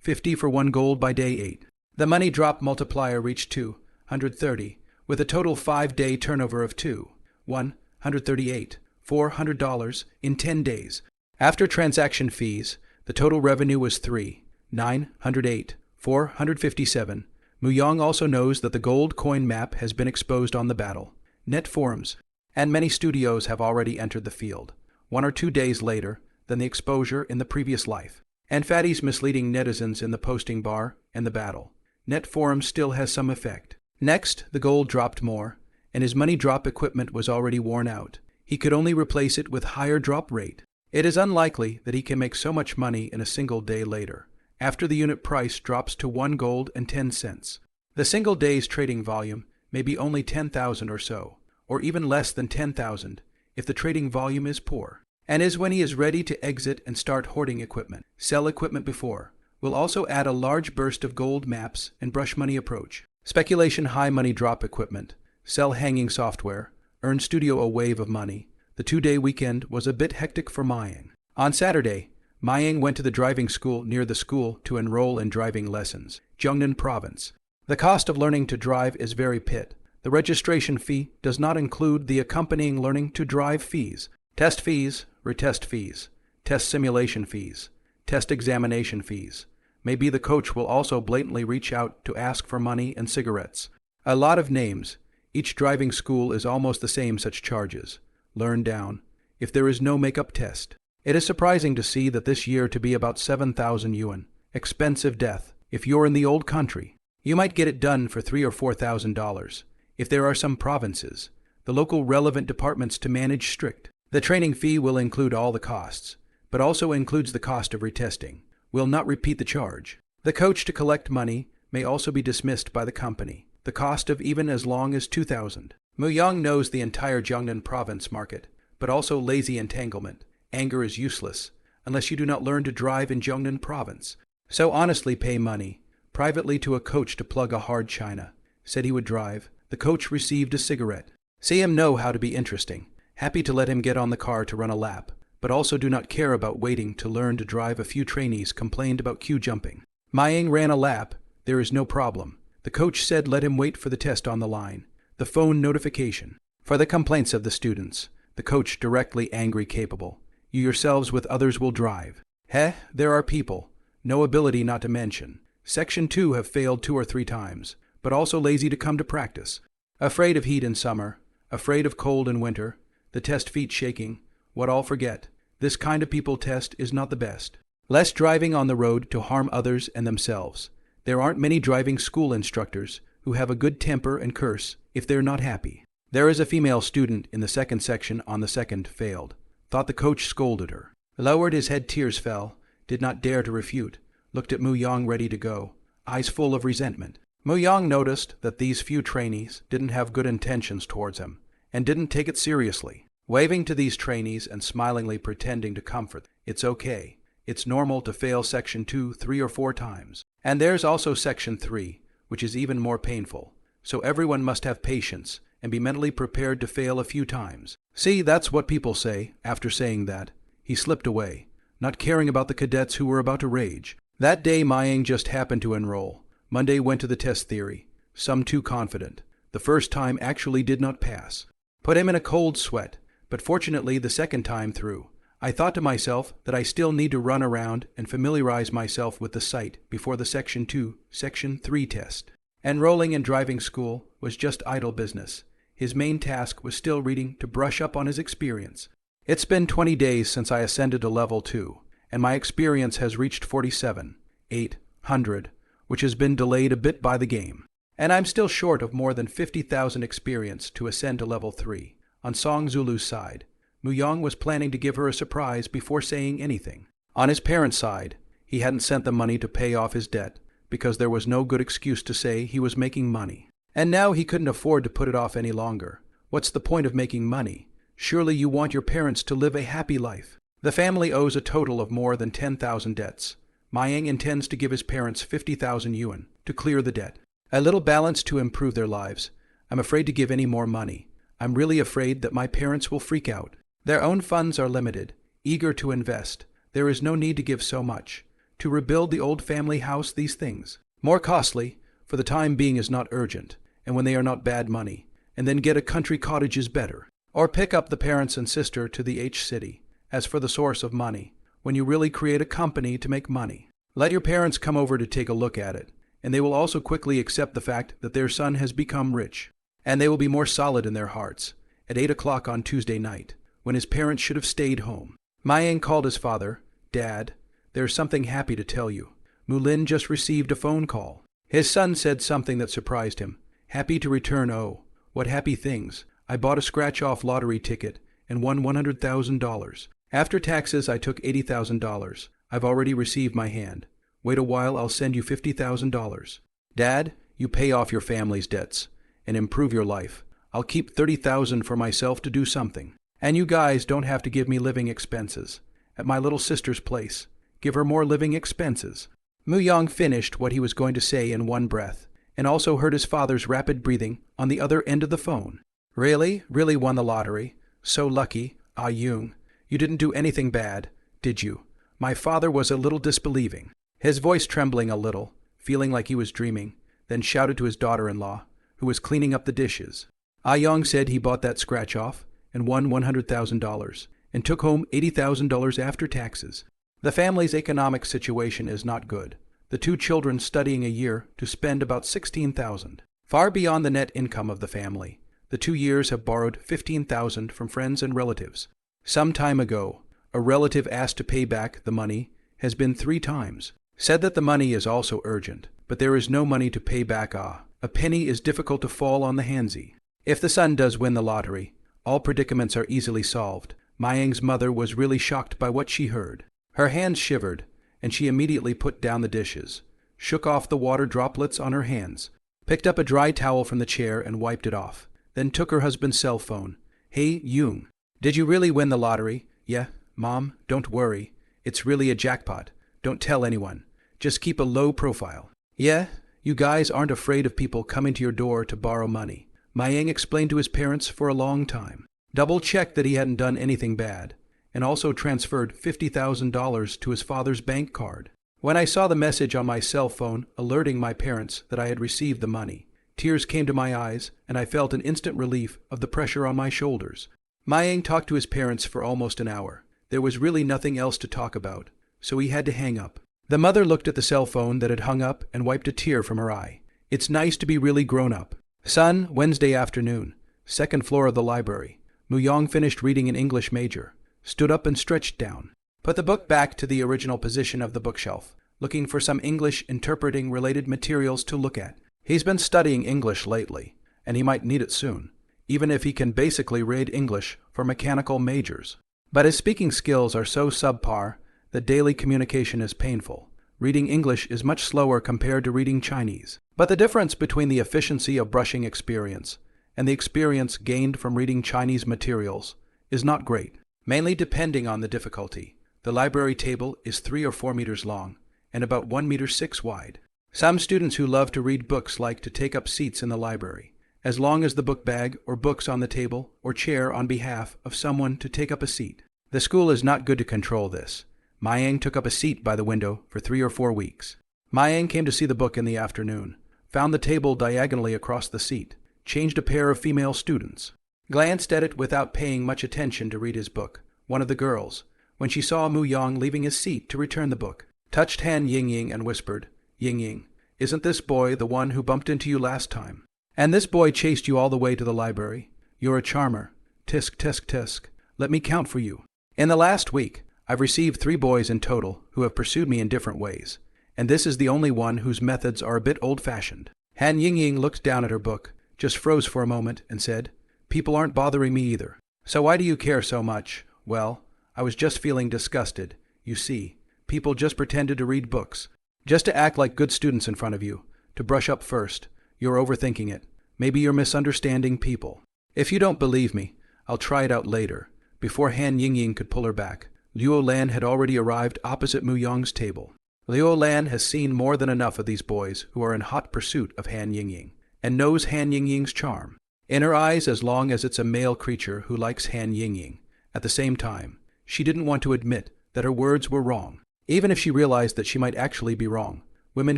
2.50 for 1 gold by day 8. The money drop multiplier reached 230, with a total 5-day turnover of $400 in 10 days. After transaction fees, the total revenue was 457. Muyang also knows that the gold coin map has been exposed on the battle net forums, and many studios have already entered the field, 1 or 2 days later than the exposure in the previous life. And Fatty's misleading netizens in the posting bar and the battle net forum still has some effect. Next, the gold dropped more, and his money drop equipment was already worn out. He could only replace it with higher drop rate. It is unlikely that he can make so much money in a single day later, after the unit price drops to 1 gold and 10 cents. The single day's trading volume may be only 10,000 or so, or even less than 10,000 if the trading volume is poor, and is when he is ready to exit and start hoarding equipment. Sell equipment before. Will also add a large burst of gold maps and brush money approach. Speculation high money drop equipment. Sell hanging software. Earn studio a wave of money. The 2-day weekend was a bit hectic for Mayang. On Saturday, Mayang went to the driving school near the school to enroll in driving lessons. Jiangnan Province. The cost of learning to drive is very pit. The registration fee does not include the accompanying learning to drive fees. Test fees, retest fees, test simulation fees, test examination fees. Maybe the coach will also blatantly reach out to ask for money and cigarettes. A lot of names. Each driving school is almost the same such charges. Learn down. If there is no makeup test. It is surprising to see that this year to be about 7,000 yuan. Expensive death. If you're in the old country, you might get it done for $3,000 or $4,000. If there are some provinces, the local relevant departments to manage strict. The training fee will include all the costs, but also includes the cost of retesting. Will not repeat the charge. The coach to collect money may also be dismissed by the company. The cost of even as long as 2,000. Muyang knows the entire Jiangnan province market, but also lazy entanglement. Anger is useless, unless you do not learn to drive in Jiangnan province. So honestly pay money, privately to a coach to plug a hard China. Said he would drive. The coach received a cigarette. See him know how to be interesting. Happy to let him get on the car to run a lap, but also do not care about waiting to learn to drive. A few trainees complained about queue jumping. Mayang ran a lap. There is no problem. The coach said let him wait for the test on the line. The phone notification. For the complaints of the students. The coach directly angry capable. You yourselves with others will drive. There are people. No ability not to mention. Section 2 have failed 2 or 3 times, but also lazy to come to practice. Afraid of heat in summer. Afraid of cold in winter. The test feet shaking. What all forget. This kind of people test is not the best. Less driving on the road to harm others and themselves. There aren't many driving school instructors who have a good temper and curse if they're not happy. There is a female student in the second section on the second failed. Thought the coach scolded her. Lowered his head, tears fell. Did not dare to refute. Looked at Muyang ready to go. Eyes full of resentment. Muyang noticed that these few trainees didn't have good intentions towards him and didn't take it seriously. Waving to these trainees and smilingly pretending to comfort. It's okay. It's normal to fail Section 2 3 or 4 times. And there's also Section 3, which is even more painful. So everyone must have patience and be mentally prepared to fail a few times. See, that's what people say. After saying that, he slipped away, not caring about the cadets who were about to rage. That day Mayang just happened to enroll. Monday went to the test theory. Some too confident. The first time actually did not pass. Put him in a cold sweat. But fortunately the second time through. I thought to myself that I still need to run around and familiarize myself with the site before the Section 2, Section 3 test. Enrolling in driving school was just idle business. His main task was still reading to brush up on his experience. It's been 20 days since I ascended to level 2, and my experience has reached 47,800, which has been delayed a bit by the game. And I'm still short of more than 50,000 experience to ascend to level 3. On Song Zulu's side, Muyong was planning to give her a surprise before saying anything. On his parents' side, he hadn't sent the money to pay off his debt because there was no good excuse to say he was making money. And now he couldn't afford to put it off any longer. What's the point of making money? Surely you want your parents to live a happy life. The family owes a total of more than 10,000 debts. Mayang intends to give his parents 50,000 yuan to clear the debt. A little balance to improve their lives. I'm afraid to give any more money. I'm really afraid that my parents will freak out. Their own funds are limited, eager to invest. There is no need to give so much. To rebuild the old family house, these things. More costly, for the time being is not urgent, and when they are not bad money. And then get a country cottage is better. Or pick up the parents and sister to the H city. As for the source of money, when you really create a company to make money, let your parents come over to take a look at it, and they will also quickly accept the fact that their son has become rich. And they will be more solid in their hearts. At 8 o'clock on Tuesday night, when his parents should have stayed home, Mayang called his father. Dad, there's something happy to tell you. Mulin just received a phone call. His son said something that surprised him. Happy to return. Oh, what happy things. I bought a scratch-off lottery ticket and won $100,000. After taxes, I took $80,000. I've already received my hand. Wait a while, I'll send you $50,000. Dad, you pay off your family's debts and improve your life. I'll keep $30,000 for myself to do something. And you guys don't have to give me living expenses. At my little sister's place, give her more living expenses. Muyong finished what he was going to say in one breath, and also heard his father's rapid breathing on the other end of the phone. Really won the lottery? So lucky. Ah Yung, you didn't do anything bad, did you? My father was a little disbelieving, his voice trembling a little, feeling like he was dreaming, then shouted to his daughter-in-law, who was cleaning up the dishes. Ah Yung said he bought that scratch-off and won $100,000, and took home $80,000 after taxes. The family's economic situation is not good. The two children studying a year to spend about $16,000, far beyond the net income of the family. The 2 years have borrowed $15,000 from friends and relatives. Some time ago, a relative asked to pay back the money has been 3 times. Said that the money is also urgent, but there is no money to pay back. A penny is difficult to fall on the handsy. If the son does win the lottery, all predicaments are easily solved. Mayang's mother was really shocked by what she heard. Her hands shivered, and she immediately put down the dishes, shook off the water droplets on her hands, picked up a dry towel from the chair and wiped it off, then took her husband's cell phone. Hey, Yung, did you really win the lottery? Yeah, Mom, don't worry. It's really a jackpot. Don't tell anyone. Just keep a low profile. Yeah, you guys aren't afraid of people coming to your door to borrow money. Mayang explained to his parents for a long time. Double-checked that he hadn't done anything bad, and also transferred $50,000 to his father's bank card. When I saw the message on my cell phone alerting my parents that I had received the money, tears came to my eyes, and I felt an instant relief of the pressure on my shoulders. Mayang talked to his parents for almost an hour. There was really nothing else to talk about, so he had to hang up. The mother looked at the cell phone that had hung up and wiped a tear from her eye. It's nice to be really grown up. Son, Wednesday afternoon, 2nd floor of the library. Muyong finished reading an English major, stood up and stretched down. Put the book back to the original position of the bookshelf, looking for some English interpreting related materials to look at. He's been studying English lately, and he might need it soon, even if he can basically read English for mechanical majors. But his speaking skills are so subpar that daily communication is painful. Reading English is much slower compared to reading Chinese. But the difference between the efficiency of brushing experience and the experience gained from reading Chinese materials is not great, mainly depending on the difficulty. The library table is 3 or 4 meters long and about 1 meter 6 wide. Some students who love to read books like to take up seats in the library, as long as the book bag or books on the table or chair on behalf of someone to take up a seat. The school is not good to control this. Mayang took up a seat by the window for 3 or 4 weeks. Mayang came to see the book in the afternoon, found the table diagonally across the seat, changed a pair of female students, glanced at it without paying much attention to read his book. One of the girls, when she saw Mu Yang leaving his seat to return the book, touched Han Yingying and whispered, "Yingying, isn't this boy the one who bumped into you last time? And this boy chased you all the way to the library? You're a charmer. Tisk, tisk, tisk. Let me count for you. In the last week, I've received 3 boys in total who have pursued me in different ways, and this is the only one whose methods are a bit old-fashioned." Han Yingying looked down at her book, just froze for a moment, and said, "People aren't bothering me either. So why do you care so much?" "Well, I was just feeling disgusted. You see, people just pretended to read books, just to act like good students in front of you, to brush up first. You're overthinking it. Maybe you're misunderstanding people. If you don't believe me, I'll try it out later." Before Han Yingying could pull her back, Luo Lan had already arrived opposite Mu Yang's table. Luo Lan has seen more than enough of these boys who are in hot pursuit of Han Yingying, and knows Han Yingying's charm. In her eyes, as long as it's a male creature who likes Han Yingying. At the same time, she didn't want to admit that her words were wrong. Even if she realized that she might actually be wrong, women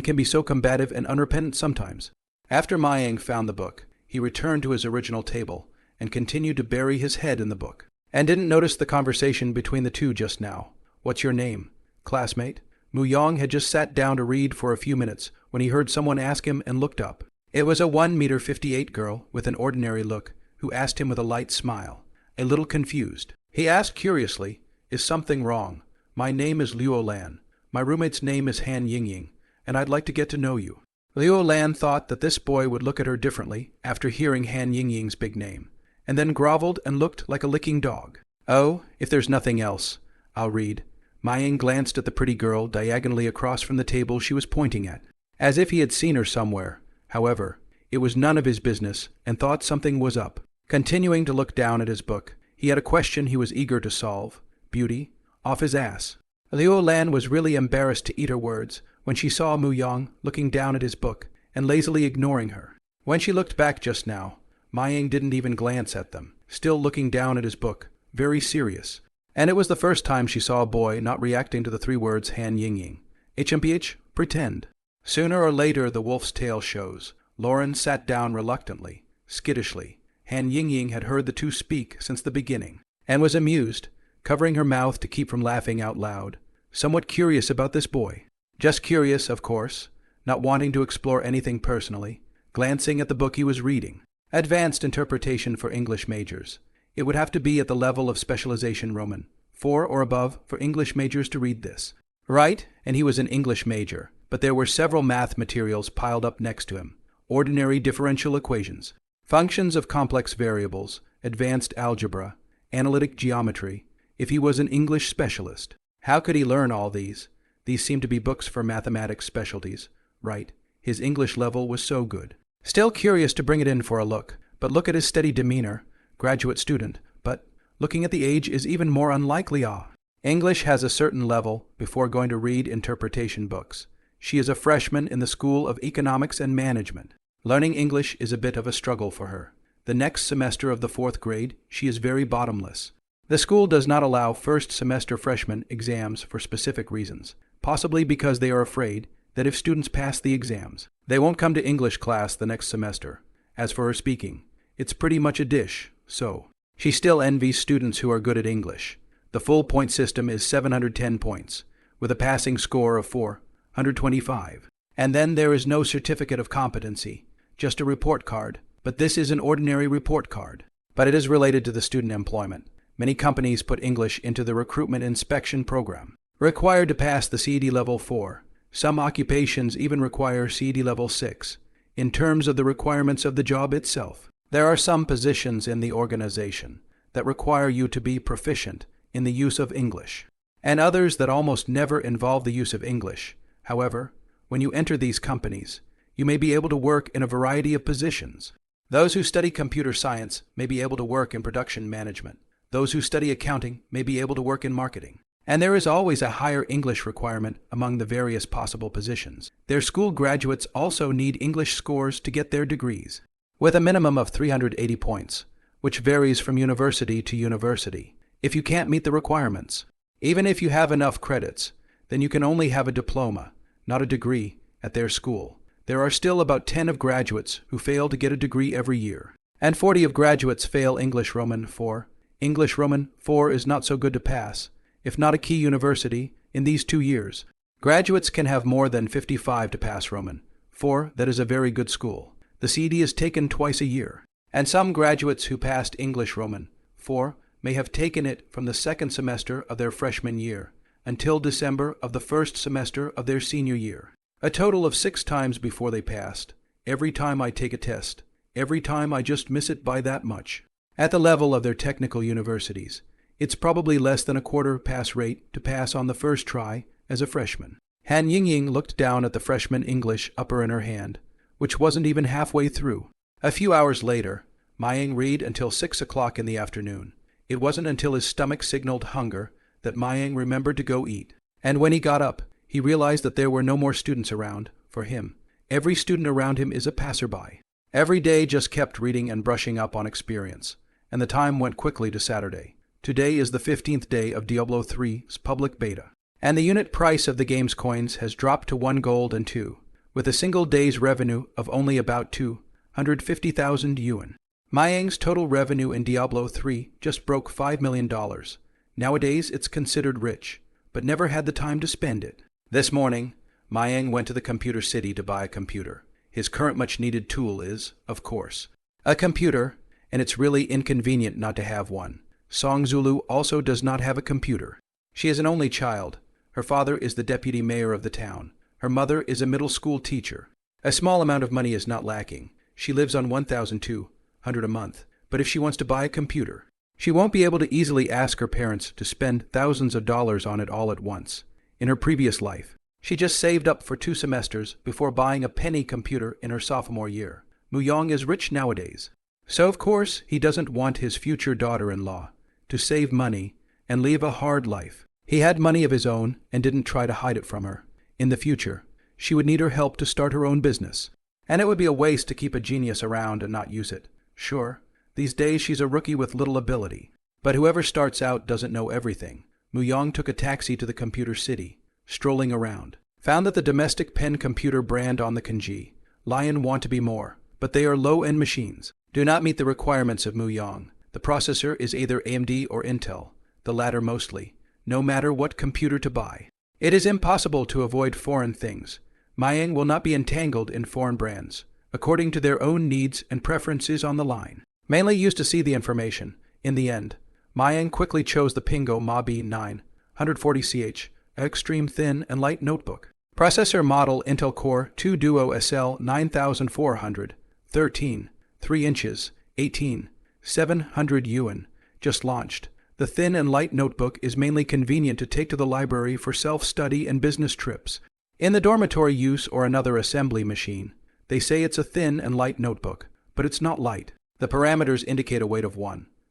can be so combative and unrepentant sometimes. After Mayang found the book, he returned to his original table and continued to bury his head in the book, and didn't notice the conversation between the two just now. "What's your name?" "Classmate." Mu Yang had just sat down to read for a few minutes when he heard someone ask him and looked up. It was a 1'58" girl with an ordinary look who asked him with a light smile, a little confused. He asked curiously, "Is something wrong? My name is Luo Lan. My roommate's name is Han Yingying, and I'd like to get to know you." Luo Lan thought that this boy would look at her differently after hearing Han Yingying's big name, and then groveled and looked like a licking dog. "Oh, if there's nothing else, I'll read." Mayang glanced at the pretty girl diagonally across from the table she was pointing at, as if he had seen her somewhere. However, it was none of his business, and thought something was up. Continuing to look down at his book, he had a question he was eager to solve. Beauty, off his ass. Luo Lan was really embarrassed to eat her words when she saw Mu Yang looking down at his book and lazily ignoring her. When she looked back just now, Mayang didn't even glance at them, still looking down at his book, very serious. And it was the first time she saw a boy not reacting to the 3 words Han Yingying. HMPH, pretend. Sooner or later the wolf's tail shows. Lauren sat down reluctantly, skittishly. Han Yingying had heard the two speak since the beginning, and was amused, covering her mouth to keep from laughing out loud, somewhat curious about this boy. Just curious, of course, not wanting to explore anything personally, glancing at the book he was reading. Advanced interpretation for English majors. It would have to be at the level of specialization Roman, 4 or above for English majors to read this. Right, and he was an English major, but there were several math materials piled up next to him. Ordinary differential equations, functions of complex variables, advanced algebra, analytic geometry, if he was an English specialist. How could he learn all these? These seemed to be books for mathematics specialties. Right, his English level was so good. Still curious to bring it in for a look, but look at his steady demeanor. Graduate student, but looking at the age is even more unlikely. English has a certain level before going to read interpretation books. She is a freshman in the School of Economics and Management. Learning English is a bit of a struggle for her. The next semester of the 4th grade, she is very bottomless. The school does not allow first semester freshman exams for specific reasons, possibly because they are afraid that if students pass the exams, they won't come to English class the next semester. As for her speaking, it's pretty much a dish. So, she still envies students who are good at English. The full point system is 710 points, with a passing score of 425. And then there is no certificate of competency, just a report card. But this is an ordinary report card. But it is related to the student employment. Many companies put English into the recruitment inspection program. Required to pass the CED Level 4. Some occupations even require CED Level 6. In terms of the requirements of the job itself, there are some positions in the organization that require you to be proficient in the use of English, and others that almost never involve the use of English. However, when you enter these companies, you may be able to work in a variety of positions. Those who study computer science may be able to work in production management. Those who study accounting may be able to work in marketing. And there is always a higher English requirement among the various possible positions. Their school graduates also need English scores to get their degrees, with a minimum of 380 points, which varies from university to university. If you can't meet the requirements, even if you have enough credits, then you can only have a diploma, not a degree, at their school. There are still about 10 of graduates who fail to get a degree every year, and 40 of graduates fail English Roman 4. English Roman 4 is not so good to pass. if not a key university, in these 2 years. Graduates can have more than 55 to pass Roman. 4. That is a very good school. The CD is taken twice a year. And some graduates who passed English Roman. 4. May have taken it from the second semester of their freshman year until December of the first semester of their senior year. A total of 6 times before they passed. Every time I take a test. Every time I just miss it by that much. At the level of their technical universities, it's probably less than a quarter pass rate to pass on the first try as a freshman. Han Yingying looked down at the freshman English upper in her hand, which wasn't even halfway through. A few hours later, Mayang read until 6 o'clock in the afternoon. It wasn't until his stomach signaled hunger that Mayang remembered to go eat. And when he got up, he realized that there were no more students around for him. Every student around him is a passerby. Every day just kept reading and brushing up on experience, and the time went quickly to Saturday. Today is the 15th day of Diablo 3's public beta, and the unit price of the game's coins has dropped to 1 gold and 2, with a single day's revenue of only about 250,000 yuan. Mayang's total revenue in Diablo 3 just broke $5 million. Nowadays it's considered rich, but never had the time to spend it. This morning, Mayang went to the computer city to buy a computer. His current much-needed tool is, of course, a computer, and it's really inconvenient not to have one. Song Zulu also does not have a computer. She is an only child. Her father is the deputy mayor of the town. Her mother is a middle school teacher. A small amount of money is not lacking. She lives on 1,200 a month. But if she wants to buy a computer, she won't be able to easily ask her parents to spend thousands of dollars on it all at once. In her previous life, she just saved up for 2 semesters before buying a penny computer in her sophomore year. Mu Yong is rich nowadays. So of course he doesn't want his future daughter-in-law to save money and leave a hard life. He had money of his own and didn't try to hide it from her. In the future, she would need her help to start her own business. And it would be a waste to keep a genius around and not use it. Sure, these days she's a rookie with little ability. But whoever starts out doesn't know everything. Mu Yong took a taxi to the computer city, strolling around. Found that the domestic pen computer brand on the kanji, Lion want to be more, but they are low-end machines. Do not meet the requirements of Mu Yong. The processor is either AMD or Intel, the latter mostly, no matter what computer to buy. It is impossible to avoid foreign things. Mayang will not be entangled in foreign brands, according to their own needs and preferences on the line. Mainly used to see the information. In the end, Mayang quickly chose the Pingo Mabi 940CH, extreme thin and light notebook. Processor model Intel Core 2 Duo SL 9400, 13, 3 inches, 18, 700 yuan, just launched. The thin and light notebook is mainly convenient to take to the library for self-study and business trips. In the dormitory use or another assembly machine, they say it's a thin and light notebook, but it's not light. The parameters indicate a weight of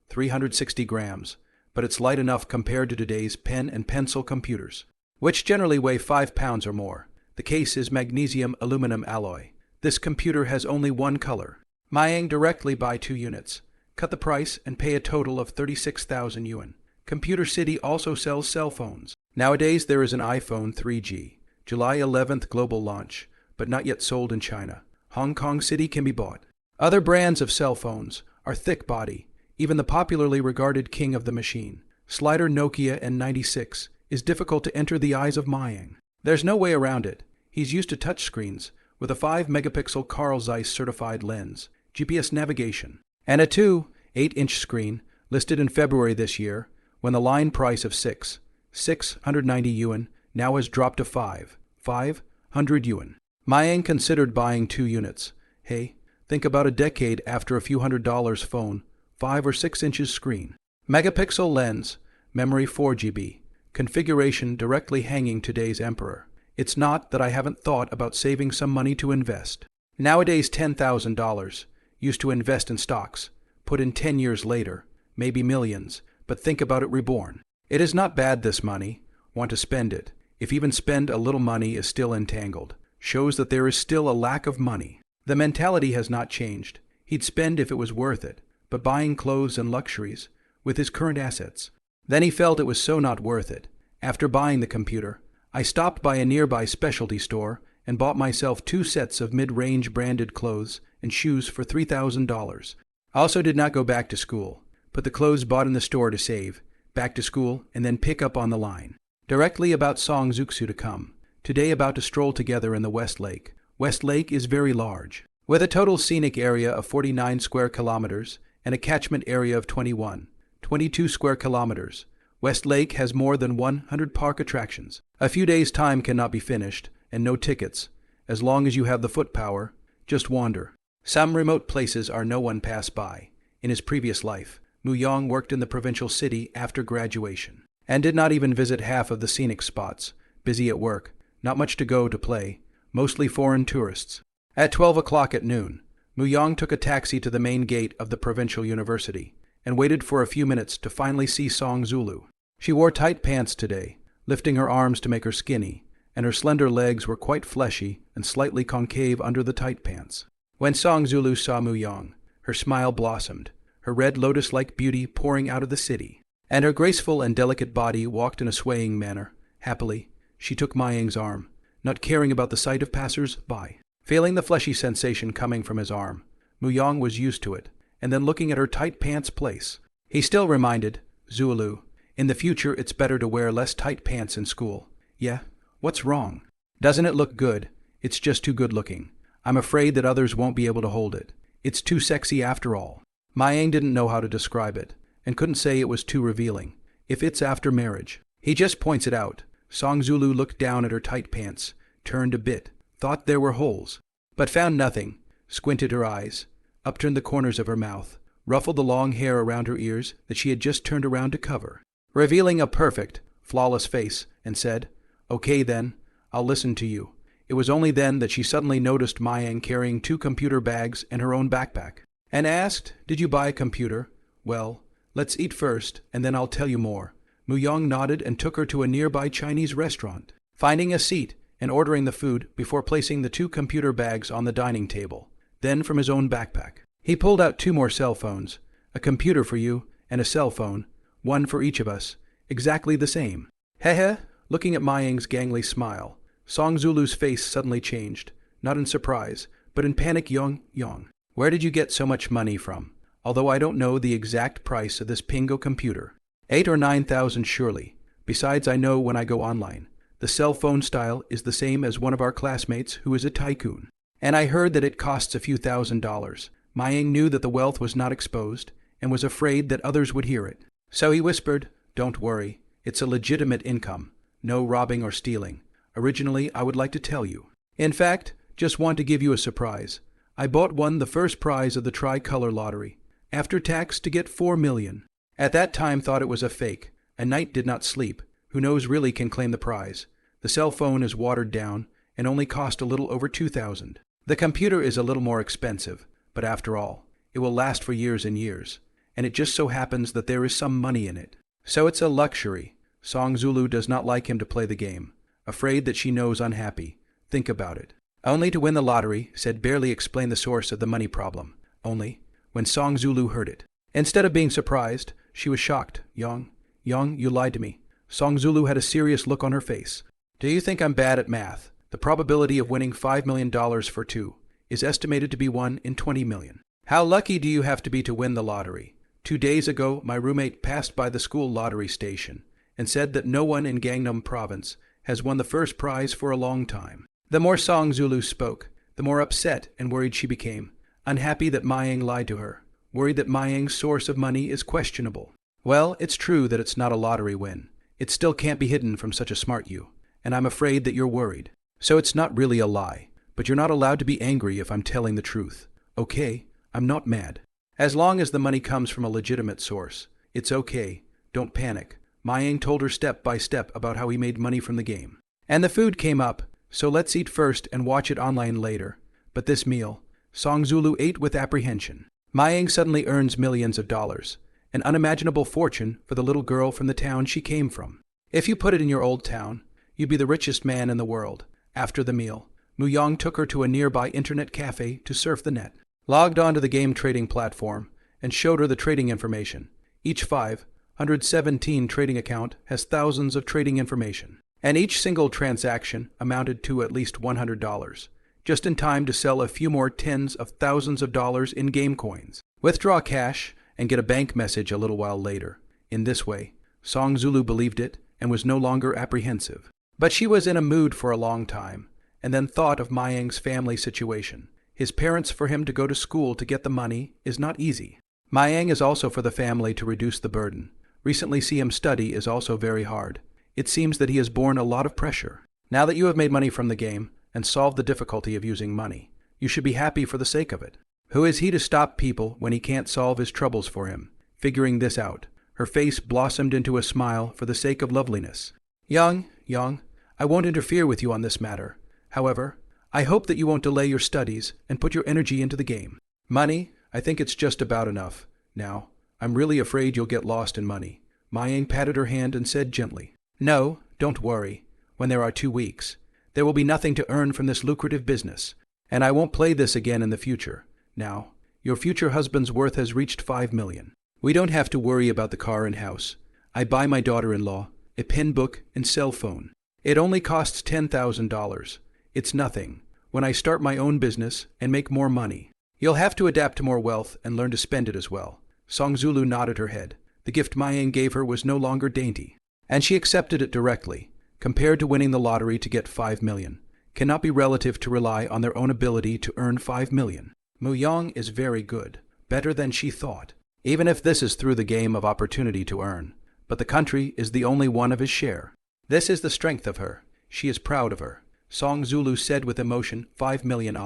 360 grams, but it's light enough compared to today's pen and pencil computers, which generally weigh 5 pounds or more. The case is magnesium aluminum alloy. This computer has only one color. Mayang directly buy 2 units, cut the price and pay a total of 36,000 yuan. Computer City also sells cell phones. Nowadays there is an iPhone 3G, July 11th global launch, but not yet sold in China. Hong Kong City can be bought. Other brands of cell phones are thick body. Even the popularly regarded king of the machine, Slider Nokia N96, is difficult to enter the eyes of Mayang. There's no way around it. He's used to touchscreens with a 5-megapixel Carl Zeiss certified lens, GPS navigation, and a 8-inch screen listed in February this year when the line price of 690 yuan now has dropped to 500 yuan. Mayang considered buying 2 units. Hey, think about a decade after a few $100 phone, 5 or 6 inches screen. Megapixel lens, memory 4 GB, configuration directly hanging today's emperor. It's not that I haven't thought about saving some money to invest. Nowadays $10,000, used to invest in stocks, put in 10 years later, maybe millions, but think about it reborn. It is not bad this money, want to spend it. If even spend a little money is still entangled, shows that there is still a lack of money. The mentality has not changed. He'd spend if it was worth it, but buying clothes and luxuries with his current assets. Then he felt it was so not worth it. After buying the computer, I stopped by a nearby specialty store and bought myself 2 sets of mid-range branded clothes and shoes for $3,000. I also did not go back to school, put the clothes bought in the store to save, back to school, and then pick up on the line. Directly about Song Zuksu to come. Today about to stroll together in the West Lake. West Lake is very large, with a total scenic area of 49 square kilometers and a catchment area of 22 square kilometers. West Lake has more than 100 park attractions. A few days' time cannot be finished, and no tickets. As long as you have the foot power, just wander. Some remote places are no one passed by. In his previous life, Mu Yong worked in the provincial city after graduation, and did not even visit half of the scenic spots. Busy at work, not much to go to play, mostly foreign tourists. At 12 o'clock at noon, Mu Yong took a taxi to the main gate of the provincial university, and waited for a few minutes to finally see Song Zulu. She wore tight pants today, lifting her arms to make her skinny, and her slender legs were quite fleshy and slightly concave under the tight pants. When Song Zulu saw Mu Yong, her smile blossomed, her red lotus-like beauty pouring out of the city, and her graceful and delicate body walked in a swaying manner. Happily, she took Maying's arm, not caring about the sight of passers-by. Feeling the fleshy sensation coming from his arm, Mu Yong was used to it, and then looking at her tight pants place. He still reminded Zulu, in the future it's better to wear less tight pants in school. Yeah, what's wrong? Doesn't it look good? It's just too good looking. I'm afraid that others won't be able to hold it. It's too sexy after all. Maying didn't know how to describe it, and couldn't say it was too revealing. If it's after marriage. He just points it out. Song Zulu looked down at her tight pants, turned a bit, thought there were holes, but found nothing, squinted her eyes, upturned the corners of her mouth, ruffled the long hair around her ears that she had just turned around to cover, revealing a perfect, flawless face, and said, "Okay then, I'll listen to you." It was only then that she suddenly noticed Mayang carrying 2 computer bags and her own backpack, and asked, "Did you buy a computer?" "Well, let's eat first, and then I'll tell you more." Mu Yong nodded and took her to a nearby Chinese restaurant, finding a seat and ordering the food before placing the 2 computer bags on the dining table. Then from his own backpack, he pulled out 2 more cell phones, a computer for you and a cell phone, one for each of us, exactly the same. Hehe, looking at Mayang's gangly smile, Song Zulu's face suddenly changed, not in surprise, but in panic. Yong, where did you get so much money from? Although I don't know the exact price of this Pingo computer. 8 or 9,000 surely. Besides, I know when I go online, the cell phone style is the same as one of our classmates who is a tycoon. And I heard that it costs a few $1,000s. Mayang knew that the wealth was not exposed, and was afraid that others would hear it. So he whispered, "Don't worry, it's a legitimate income. No robbing or stealing. Originally, I would like to tell you. In fact, just want to give you a surprise. I won the first prize of the tricolor lottery. After tax to get 4 million. At that time thought it was a fake. A night did not sleep. Who knows really can claim the prize. The cell phone is watered down and only cost a little over 2,000. The computer is a little more expensive, but after all, it will last for years and years. And it just so happens that there is some money in it. So it's a luxury. Song Zulu does not like him to play the game. Afraid that she knows unhappy. Think about it. Only to win the lottery, said barely explain the source of the money problem. Only, when Song Zulu heard it. Instead of being surprised, she was shocked. Yong, you lied to me. Song Zulu had a serious look on her face. Do you think I'm bad at math? The probability of winning $5 million for 2 is estimated to be 1 in 20 million. How lucky do you have to be to win the lottery? 2 days ago, my roommate passed by the school lottery station and said that no one in Gangnam province has won the first prize for a long time. The more Song Zulu spoke, the more upset and worried she became, unhappy that Mayang lied to her, worried that Mayang's source of money is questionable. Well, it's true that it's not a lottery win. It still can't be hidden from such a smart you, and I'm afraid that you're worried. So it's not really a lie, but you're not allowed to be angry if I'm telling the truth. Okay, I'm not mad. As long as the money comes from a legitimate source, it's okay. Don't panic. Mayang told her step by step about how he made money from the game. And the food came up, so let's eat first and watch it online later. But this meal, Song Zulu ate with apprehension. Mayang suddenly earns millions of dollars, an unimaginable fortune for the little girl from the town she came from. If you put it in your old town, you'd be the richest man in the world. After the meal, Mu Yong took her to a nearby internet cafe to surf the net, logged onto the game trading platform, and showed her the trading information. Each 517 trading account has thousands of trading information, and each single transaction amounted to at least $100, just in time to sell a few more tens of thousands of dollars in game coins, withdraw cash, and get a bank message a little while later. In this way, Song Zulu believed it and was no longer apprehensive. But she was in a mood for a long time, and then thought of Mayang's family situation. His parents for him to go to school to get the money is not easy. Mayang is also for the family to reduce the burden. Recently see him study is also very hard. It seems that he has borne a lot of pressure. Now that you have made money from the game and solved the difficulty of using money, you should be happy for the sake of it. Who is he to stop people when he can't solve his troubles for him? Figuring this out, her face blossomed into a smile for the sake of loveliness. Young, I won't interfere with you on this matter. However, I hope that you won't delay your studies and put your energy into the game. Money, I think it's just about enough. Now, I'm really afraid you'll get lost in money. Mayang patted her hand and said gently, No, don't worry. When there are 2 weeks, there will be nothing to earn from this lucrative business, and I won't play this again in the future. Now, your future husband's worth has reached 5 million. We don't have to worry about the car and house. I buy my daughter-in-law a pen book and cell phone. It only costs $10,000. It's nothing. When I start my own business and make more money, you'll have to adapt to more wealth and learn to spend it as well. Song Zulu nodded her head. The gift Mayang gave her was no longer dainty, and she accepted it directly. Compared to winning the lottery to get 5 million, cannot be relative to rely on their own ability to earn 5 million. Muyang is very good, better than she thought, even if this is through the game of opportunity to earn. But the country is the only one of his share. This is the strength of her. She is proud of her. Song Zulu said with emotion, 5 million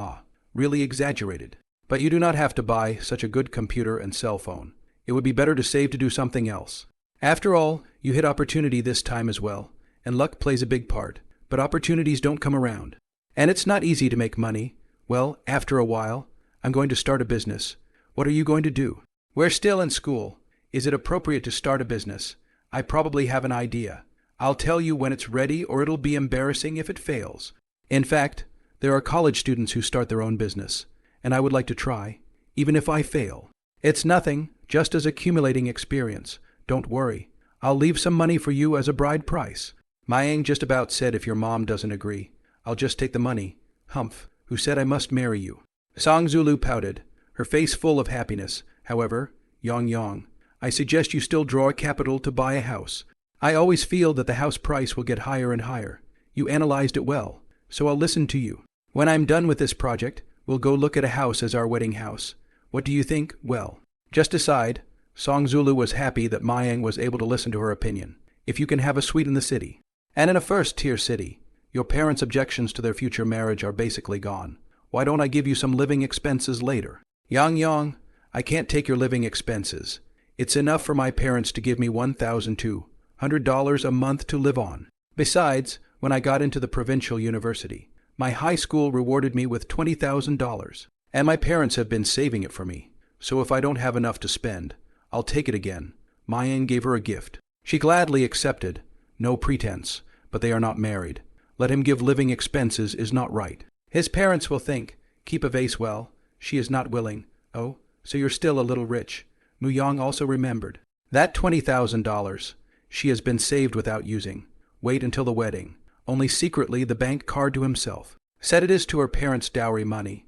really exaggerated. But you do not have to buy such a good computer and cell phone. It would be better to save to do something else. After all, you hit opportunity this time as well, and luck plays a big part, but opportunities don't come around. And it's not easy to make money. Well, after a while, I'm going to start a business. What are you going to do? We're still in school. Is it appropriate to start a business? I probably have an idea. I'll tell you when it's ready, or it'll be embarrassing if it fails. In fact, there are college students who start their own business, and I would like to try, even if I fail. It's nothing, just as accumulating experience. Don't worry. I'll leave some money for you as a bride price. Mayang just about said if your mom doesn't agree, I'll just take the money. Humph, who said I must marry you? Song Zulu pouted, her face full of happiness. However, Yong, I suggest you still draw a capital to buy a house. I always feel that the house price will get higher and higher. You analyzed it well, so I'll listen to you. When I'm done with this project, we'll go look at a house as our wedding house. What do you think? Well, just decide. Song Zulu was happy that Mayang was able to listen to her opinion. If you can have a suite in the city, and in a first-tier city, your parents' objections to their future marriage are basically gone. Why don't I give you some living expenses later? Yang, I can't take your living expenses. It's enough for my parents to give me $1,200 a month to live on. Besides, when I got into the provincial university, my high school rewarded me with $20,000, and my parents have been saving it for me. So if I don't have enough to spend, I'll take it again. Mayang gave her a gift. She gladly accepted. No pretense, but they are not married. Let him give living expenses is not right. His parents will think, keep a vase well. She is not willing. Oh, so you're still a little rich. Muyang also remembered. That $20,000 she has been saved without using. Wait until the wedding. Only secretly the bank card to himself. Said it is to her parents' dowry money.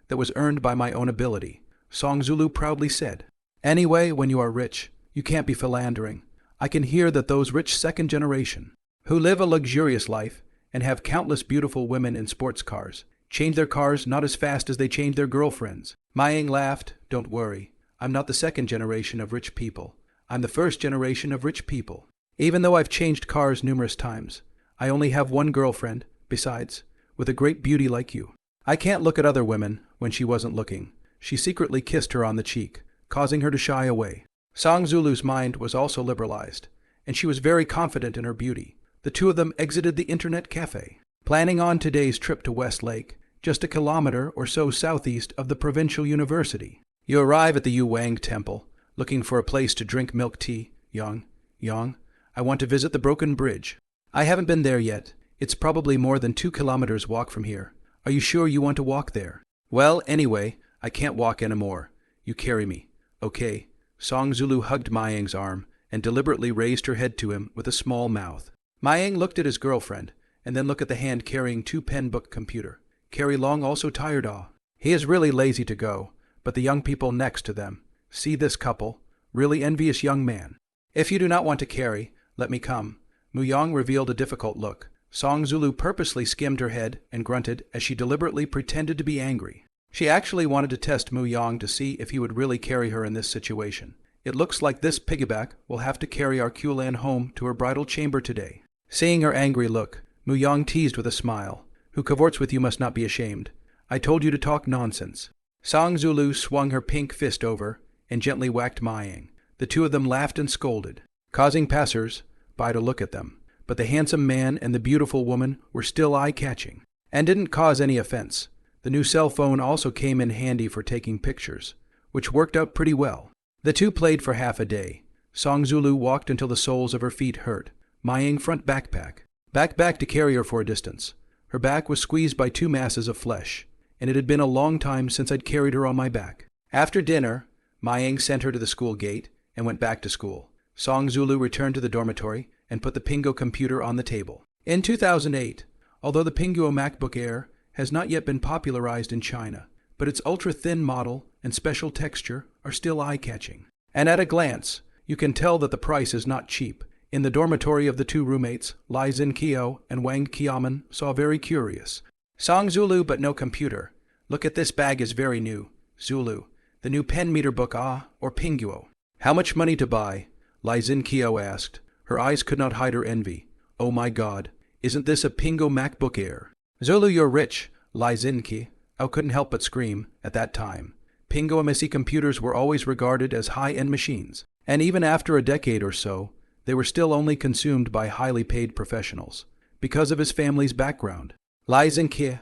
That was earned by my own ability. Song Zulu proudly said. Anyway, when you are rich, you can't be philandering. I can hear that those rich second generation, who live a luxurious life and have countless beautiful women in sports cars, change their cars not as fast as they change their girlfriends. Mayang laughed. Don't worry. I'm not the second generation of rich people. I'm the first generation of rich people. Even though I've changed cars numerous times, I only have one girlfriend, besides, with a great beauty like you. I can't look at other women when she wasn't looking. She secretly kissed her on the cheek, causing her to shy away. Song Zulu's mind was also liberalized, and she was very confident in her beauty. The two of them exited the internet cafe, planning on today's trip to West Lake, just a kilometer or so southeast of the provincial university. You arrive at the Yu Wang Temple, looking for a place to drink milk tea. Yang, I want to visit the Broken Bridge. I haven't been there yet. It's probably more than 2 kilometers walk from here. Are you sure you want to walk there? Well, anyway, I can't walk anymore. You carry me. Okay. Song Zulu hugged Mayang's arm and deliberately raised her head to him with a small mouth. Mayang looked at his girlfriend, and then looked at the hand carrying 2 pen book computer. Carry Long also tired. He is really lazy to go, but the young people next to them, see this couple, really envious young man. If you do not want to carry, let me come. Muyang revealed a difficult look. Song Zulu purposely skimmed her head and grunted as she deliberately pretended to be angry. She actually wanted to test Muyang to see if he would really carry her in this situation. It looks like this piggyback will have to carry our Kulan home to her bridal chamber today. Seeing her angry look, Muyang teased with a smile. Who cavorts with you must not be ashamed. I told you to talk nonsense. Song Zulu swung her pink fist over and gently whacked Mayang. The two of them laughed and scolded, causing passers-by to look at them. But the handsome man and the beautiful woman were still eye-catching, and didn't cause any offense. The new cell phone also came in handy for taking pictures, which worked out pretty well. The two played for half a day. Song Zulu walked until the soles of her feet hurt. Mayang front backpack to carry her for a distance. Her back was squeezed by two masses of flesh, and it had been a long time since I'd carried her on my back. After dinner, Mayang sent her to the school gate and went back to school. Song Zulu returned to the dormitory and put the Pingo computer on the table. In 2008, although the Pingo MacBook Air has not yet been popularized in China, but its ultra-thin model and special texture are still eye-catching. And at a glance, you can tell that the price is not cheap. In the dormitory of the two roommates, Lai Zin-kyo and Wang Qiamen saw very curious. Song Zulu, but no computer. Look at this bag is very new. Zulu, the new pen meter book or Pinguo. How much money to buy? Lai Zin-kyo asked. Her eyes could not hide her envy. Oh my God, isn't this a Pingo MacBook Air? Zulu, you're rich, Lai Zin-kyo couldn't help but scream at that time. Pingo MSE computers were always regarded as high-end machines, and even after a decade or so, they were still only consumed by highly paid professionals. Because of his family's background, Lai Zin-kyo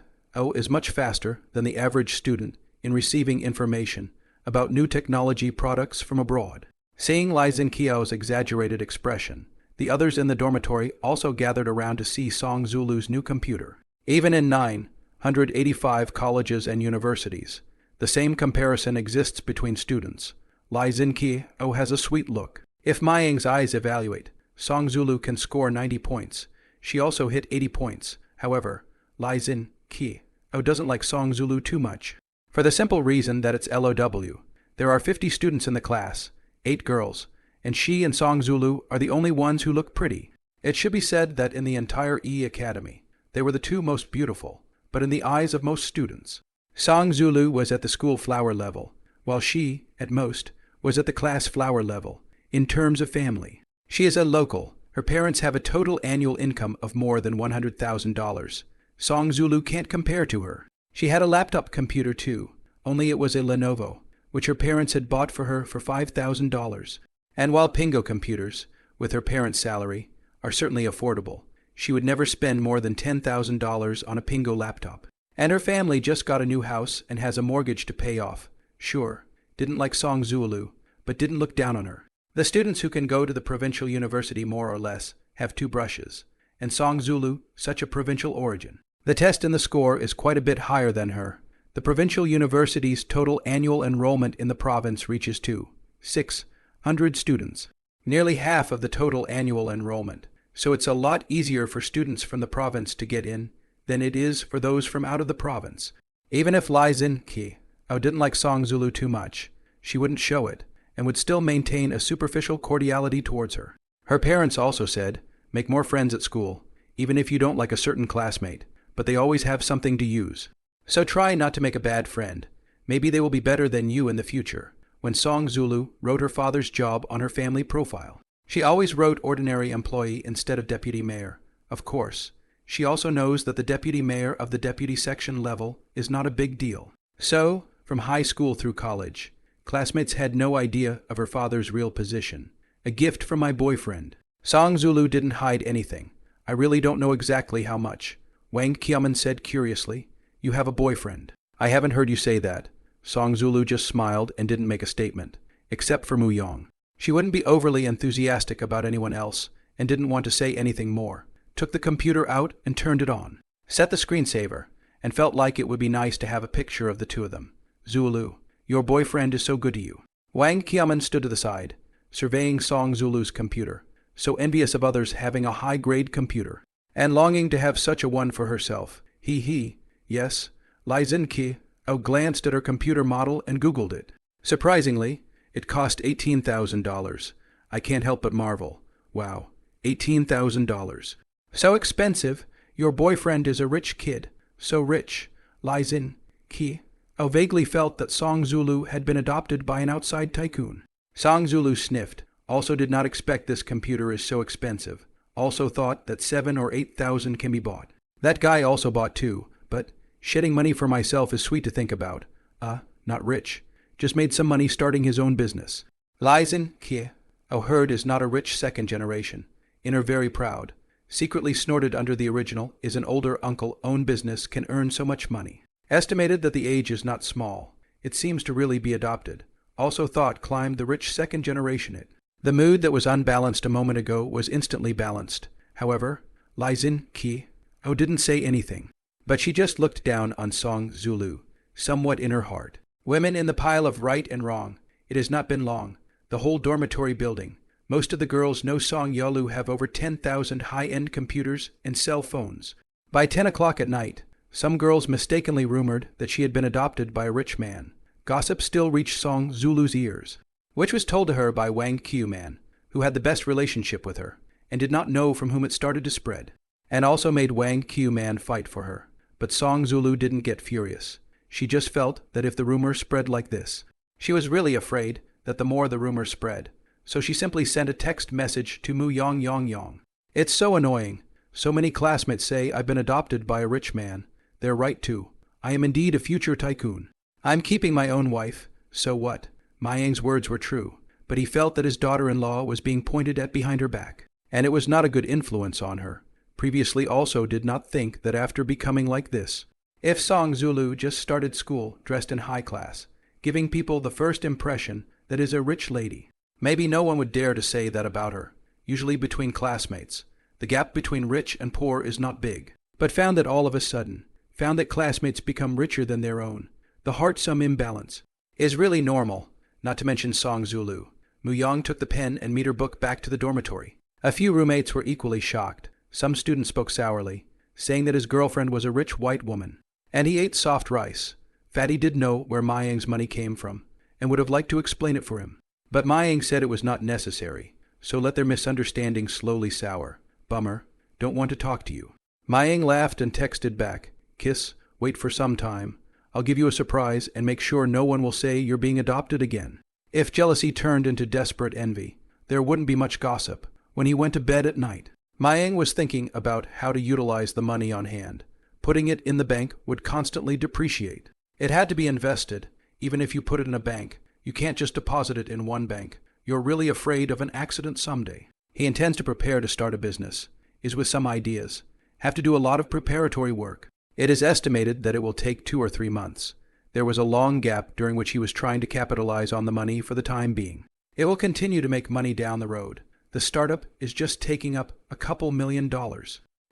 is much faster than the average student in receiving information about new technology products from abroad. Seeing Lai Zin-kyo's exaggerated expression, the others in the dormitory also gathered around to see Song Zulu's new computer. Even in 985 colleges and universities, the same comparison exists between students. Lai Zin-kyo has a sweet look. If Mayang's eyes evaluate, Song Zulu can score 90 points. She also hit 80 points. However, Lai Zin-kyo doesn't like Song Zulu too much, for the simple reason that it's LOW. There are 50 students in the class, 8 girls, and she and Song Zulu are the only ones who look pretty. It should be said that in the entire E Academy, they were the two most beautiful, but in the eyes of most students, Song Zulu was at the school flower level, while she, at most, was at the class flower level, in terms of family. She is a local. Her parents have a total annual income of more than $100,000. Song Zulu can't compare to her. She had a laptop computer too, only it was a Lenovo, which her parents had bought for her for $5,000. And while Pingo computers, with her parents' salary, are certainly affordable, she would never spend more than $10,000 on a Pingo laptop. And her family just got a new house and has a mortgage to pay off. Sure, didn't like Song Zulu, but didn't look down on her. The students who can go to the provincial university more or less have 2 brushes, and Song Zulu such a provincial origin. The test and the score is quite a bit higher than her. The provincial university's total annual enrollment in the province reaches to 600 students, nearly half of the total annual enrollment. So it's a lot easier for students from the province to get in than it is for those from out of the province. Even if Lai Zin-kyo didn't like Song Zulu too much, she wouldn't show it, and would still maintain a superficial cordiality towards her. Her parents also said, make more friends at school, even if you don't like a certain classmate, but they always have something to use. So try not to make a bad friend. Maybe they will be better than you in the future. When Song Zulu wrote her father's job on her family profile, she always wrote ordinary employee instead of deputy mayor. Of course, she also knows that the deputy mayor of the deputy section level is not a big deal. So, from high school through college, classmates had no idea of her father's real position. A gift from my boyfriend. Song Zulu didn't hide anything. I really don't know exactly how much. Wang Qiamen said curiously, you have a boyfriend. I haven't heard you say that. Song Zulu just smiled and didn't make a statement, except for Muyang. She wouldn't be overly enthusiastic about anyone else and didn't want to say anything more. Took the computer out and turned it on. Set the screensaver and felt like it would be nice to have a picture of the two of them. Zulu, your boyfriend is so good to you. Wang Qiamen stood to the side, surveying Song Zulu's computer, so envious of others having a high-grade computer, and longing to have such a one for herself. Yes, Lai Zin-kyo glanced at her computer model and Googled it. Surprisingly, it cost $18,000. I can't help but marvel. Wow, $18,000. So expensive. Your boyfriend is a rich kid. So rich. Lies in Ki. Oh, vaguely felt that Song Zulu had been adopted by an outside tycoon. Song Zulu sniffed. Also did not expect this computer is so expensive. Also thought that 7 or 8,000 can be bought. That guy also bought too, but shedding money for myself is sweet to think about. Not rich. Just made some money starting his own business. Lies in Ki. Oh, Herd is not a rich second generation. Inner very proud. Secretly snorted under the original is an older uncle own business can earn so much money. Estimated that the age is not small. It seems to really be adopted. Also thought climbed the rich second generation it. The mood that was unbalanced a moment ago was instantly balanced. However, Lies in Ki. Oh, didn't say anything. But she just looked down on Song Zulu, somewhat in her heart. Women in the pile of right and wrong. It has not been long. The whole dormitory building. Most of the girls know Song Yalu have over 10,000 high-end computers and cell phones. By 10 o'clock at night, some girls mistakenly rumored that she had been adopted by a rich man. Gossip still reached Song Zulu's ears, which was told to her by Wang Q Man, who had the best relationship with her, and did not know from whom it started to spread, and also made Wang Q Man fight for her. But Song Zulu didn't get furious. She just felt that if the rumor spread like this, she was really afraid that the more the rumor spread. So she simply sent a text message to Mu Yong Yong Yong. It's so annoying. So many classmates say I've been adopted by a rich man. They're right too. I am indeed a future tycoon. I'm keeping my own wife. So what? Mayang's words were true, but he felt that his daughter-in-law was being pointed at behind her back, and it was not a good influence on her. Previously also did not think that after becoming like this, if Song Zulu just started school dressed in high class, giving people the first impression that is a rich lady. Maybe no one would dare to say that about her. Usually between classmates, the gap between rich and poor is not big. But found that all of a sudden, found that classmates become richer than their own. The heart-sum imbalance is really normal, not to mention Song Zulu. Mu Yang took the pen and meter book back to the dormitory. A few roommates were equally shocked. Some students spoke sourly, saying that his girlfriend was a rich white woman. And he ate soft rice. Fatty did know where Mayang's money came from, and would have liked to explain it for him. But Mayang said it was not necessary, so let their misunderstanding slowly sour. Bummer, don't want to talk to you. Mayang laughed and texted back, Kiss, wait for some time. I'll give you a surprise and make sure no one will say you're being adopted again. If jealousy turned into desperate envy, there wouldn't be much gossip. When he went to bed at night, Mayang was thinking about how to utilize the money on hand. Putting it in the bank would constantly depreciate. It had to be invested. Even if you put it in a bank, you can't just deposit it in one bank. You're really afraid of an accident someday. He intends to prepare to start a business. Is with some ideas. Have to do a lot of preparatory work. It is estimated that it will take 2 or 3 months. There was a long gap during which he was trying to capitalize on the money for the time being. It will continue to make money down the road. The startup is just taking up a couple $1 million.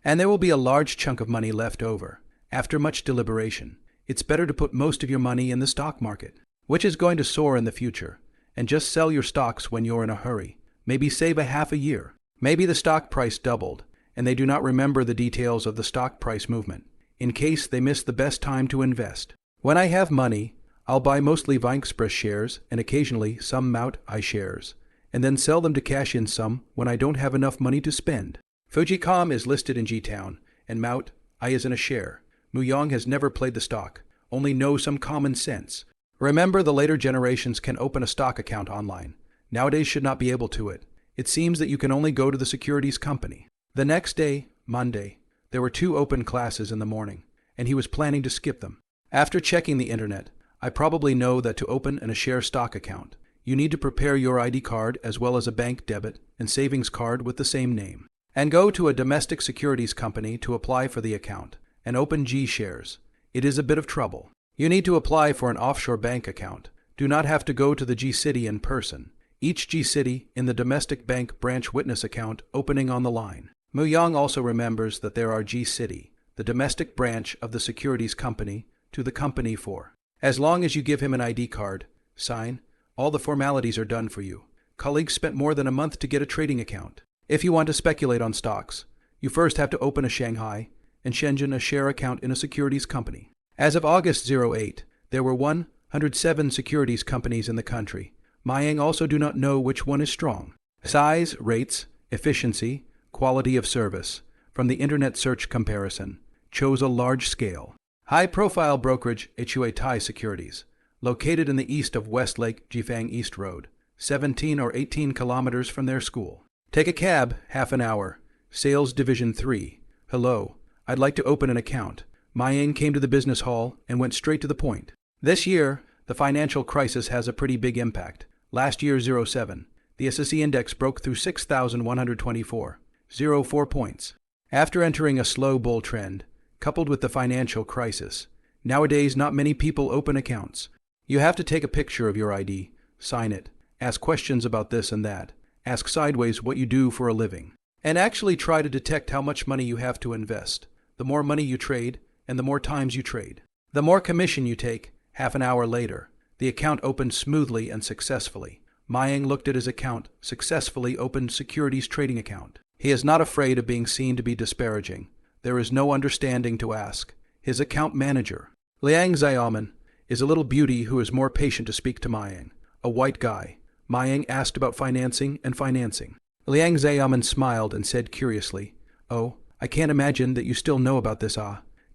And there will be a large chunk of money left over. After much deliberation, it's better to put most of your money in the stock market, which is going to soar in the future, and just sell your stocks when you're in a hurry. Maybe save a half a year. Maybe the stock price doubled, and they do not remember the details of the stock price movement, in case they miss the best time to invest. When I have money, I'll buy mostly Vinkexpress shares and occasionally some Mount.I shares, and then sell them to cash in some when I don't have enough money to spend. Fujicom is listed in G-Town, and Mount.I is in a share. Mu Yang has never played the stock, only knows some common sense. Remember, the later generations can open a stock account online. Nowadays should not be able to it. It seems that you can only go to the securities company. The next day, Monday, there were 2 open classes in the morning, and he was planning to skip them. After checking the internet, I probably know that to open a share stock account, you need to prepare your ID card as well as a bank debit and savings card with the same name, and go to a domestic securities company to apply for the account and open G shares. It is a bit of trouble. You need to apply for an offshore bank account. Do not have to go to the G-City in person. Each G-City in the domestic bank branch witness account opening on the line. Mu Yang also remembers that there are G-City, the domestic branch of the securities company, to the company for. As long as you give him an ID card, sign, all the formalities are done for you. Colleagues spent more than a month to get a trading account. If you want to speculate on stocks, you first have to open a Shanghai and Shenzhen a share account in a securities company. As of August 08, there were 107 securities companies in the country. Mayang also do not know which one is strong. Size, rates, efficiency, quality of service. From the internet search comparison, chose a large scale. High-profile brokerage Hui Securities, located in the east of Westlake Jifang East Road, 17 or 18 kilometers from their school. Take a cab, half an hour. Sales Division 3. Hello, I'd like to open an account. Mayang came to the business hall and went straight to the point. This year, the financial crisis has a pretty big impact. Last year, 07, the SSE index broke through 6,124, 0.4 points. After entering a slow bull trend, coupled with the financial crisis, nowadays not many people open accounts. You have to take a picture of your ID, sign it, ask questions about this and that, ask sideways what you do for a living, and actually try to detect how much money you have to invest. The more money you trade, and the more times you trade, the more commission you take. Half an hour later, the account opened smoothly and successfully. Mayang looked at his account, successfully opened securities trading account. He is not afraid of being seen to be disparaging. There is no understanding to ask. His account manager, Liang Xiaoman, is a little beauty who is more patient to speak to Mayang, a white guy. Mayang asked about financing and financing. Liang Xiaoman smiled and said curiously, "Oh, I can't imagine that you still know about this.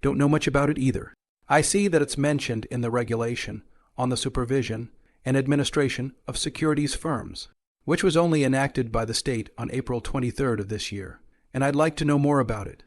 Don't know much about it either. I see that it's mentioned in the regulation on the supervision and administration of securities firms, which was only enacted by the state on April 23rd of this year, and I'd like to know more about it.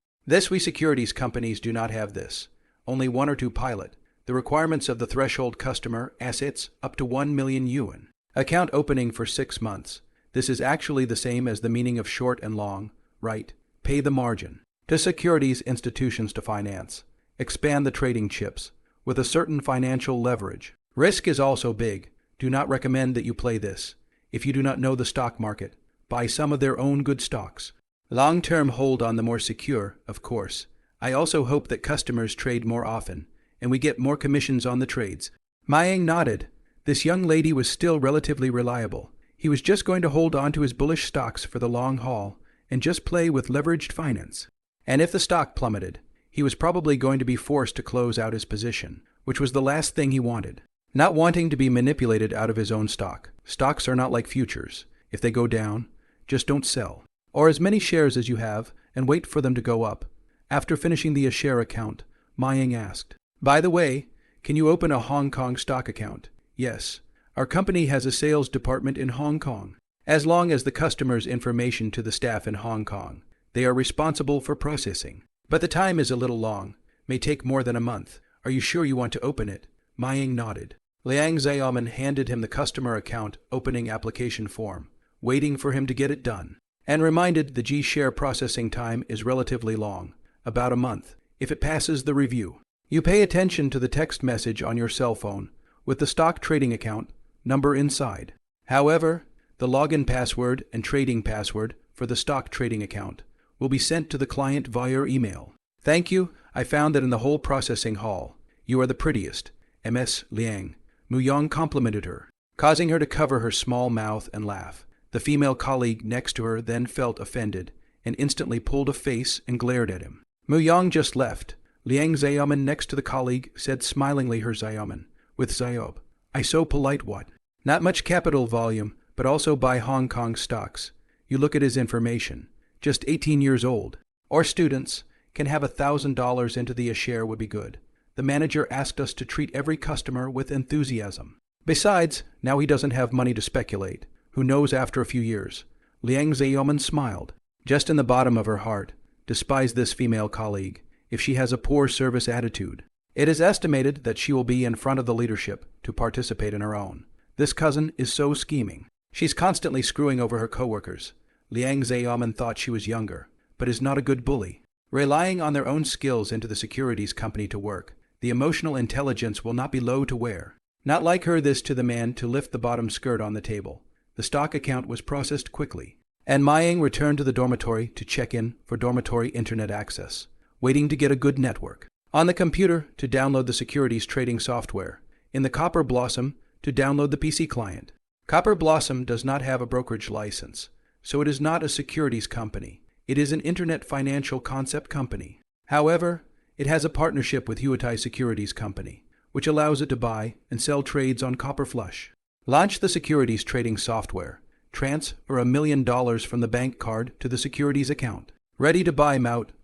We securities companies do not have this. Only one or two pilot. The requirements of the threshold customer assets up to 1 million yuan. Account opening for 6 months. This is actually the same as the meaning of short and long, right? Pay the margin. To securities institutions to finance. Expand the trading chips with a certain financial leverage. Risk is also big. Do not recommend that you play this. If you do not know the stock market, buy some of their own good stocks. Long-term hold on the more secure, of course. I also hope that customers trade more often, and we get more commissions on the trades." Mayang nodded. This young lady was still relatively reliable. He was just going to hold on to his bullish stocks for the long haul and just play with leveraged finance. And if the stock plummeted, he was probably going to be forced to close out his position, which was the last thing he wanted. Not wanting to be manipulated out of his own stock. Stocks are not like futures. If they go down, just don't sell. Or as many shares as you have and wait for them to go up. After finishing the share account, Mayang asked, "By the way, can you open a Hong Kong stock account?" "Yes. Our company has a sales department in Hong Kong. As long as the customer's information to the staff in Hong Kong, they are responsible for processing. But the time is a little long, may take more than a month. Are you sure you want to open it?" Mayang nodded. Liang Xiaoman handed him the customer account opening application form, waiting for him to get it done, and reminded the G-share processing time is relatively long, about a month, if it passes the review. You pay attention to the text message on your cell phone with the stock trading account number inside. However, the login password and trading password for the stock trading account will be sent to the client via email. "Thank you. I found that in the whole processing hall, you are the prettiest." Ms. Liang. Muyang complimented her, causing her to cover her small mouth and laugh. The female colleague next to her then felt offended and instantly pulled a face and glared at him. Muyang just left. Liang Xiaoman next to the colleague said smilingly her Xiaoman, with Xiaob, "I so polite what? Not much capital volume, but also buy Hong Kong stocks. You look at his information. Just 18 years old. Or students, can have $1,000 into the share would be good. The manager asked us to treat every customer with enthusiasm. Besides, now he doesn't have money to speculate. Who knows after a few years?" Liang Xiaoman smiled. Just in the bottom of her heart, despise this female colleague if she has a poor service attitude. It is estimated that she will be in front of the leadership to participate in her own. This cousin is so scheming. She's constantly screwing over her coworkers. Liang Xiaoman thought she was younger, but is not a good bully. Relying on their own skills into the securities company to work, the emotional intelligence will not be low to wear. Not like her this to the man to lift the bottom skirt on the table. The stock account was processed quickly, and Mayang returned to the dormitory to check in for dormitory internet access, waiting to get a good network. On the computer to download the securities trading software. In the Copper Blossom to download the PC client. Copper Blossom does not have a brokerage license, so it is not a securities company. It is an internet financial concept company. However, it has a partnership with Hui Securities Company, which allows it to buy and sell trades on Copper Flush. Launch the securities trading software. transfer $1 million from the bank card to the securities account. Ready to buy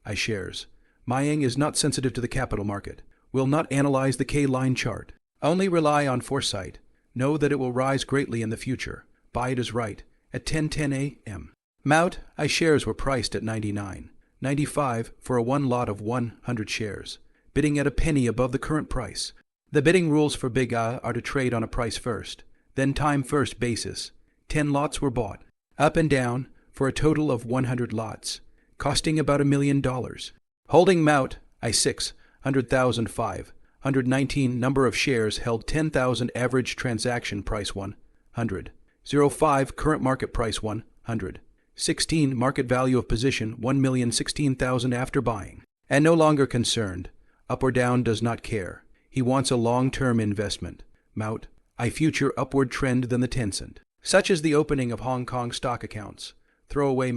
I shares. Mayang is not sensitive to the capital market. Will not analyze the K-line chart. Only rely on foresight. Know that it will rise greatly in the future. Buy it as right. At 10:10 a.m. I shares were priced at 99.95 for a one lot of 100 shares, bidding at a penny above the current price. The bidding rules for Big A are to trade on a price first, then time first basis. 10 lots were bought, up and down, for a total of 100 lots, costing about $1 million. Holding I 600,519 number of shares held 10,000 average transaction price 100. 05 current market price 100. 16 market value of position 1,016,000 after buying. And no longer concerned. Up or down does not care. He wants a long-term investment. I future upward trend than the Tencent. Such is the opening of Hong Kong stock accounts. Throw away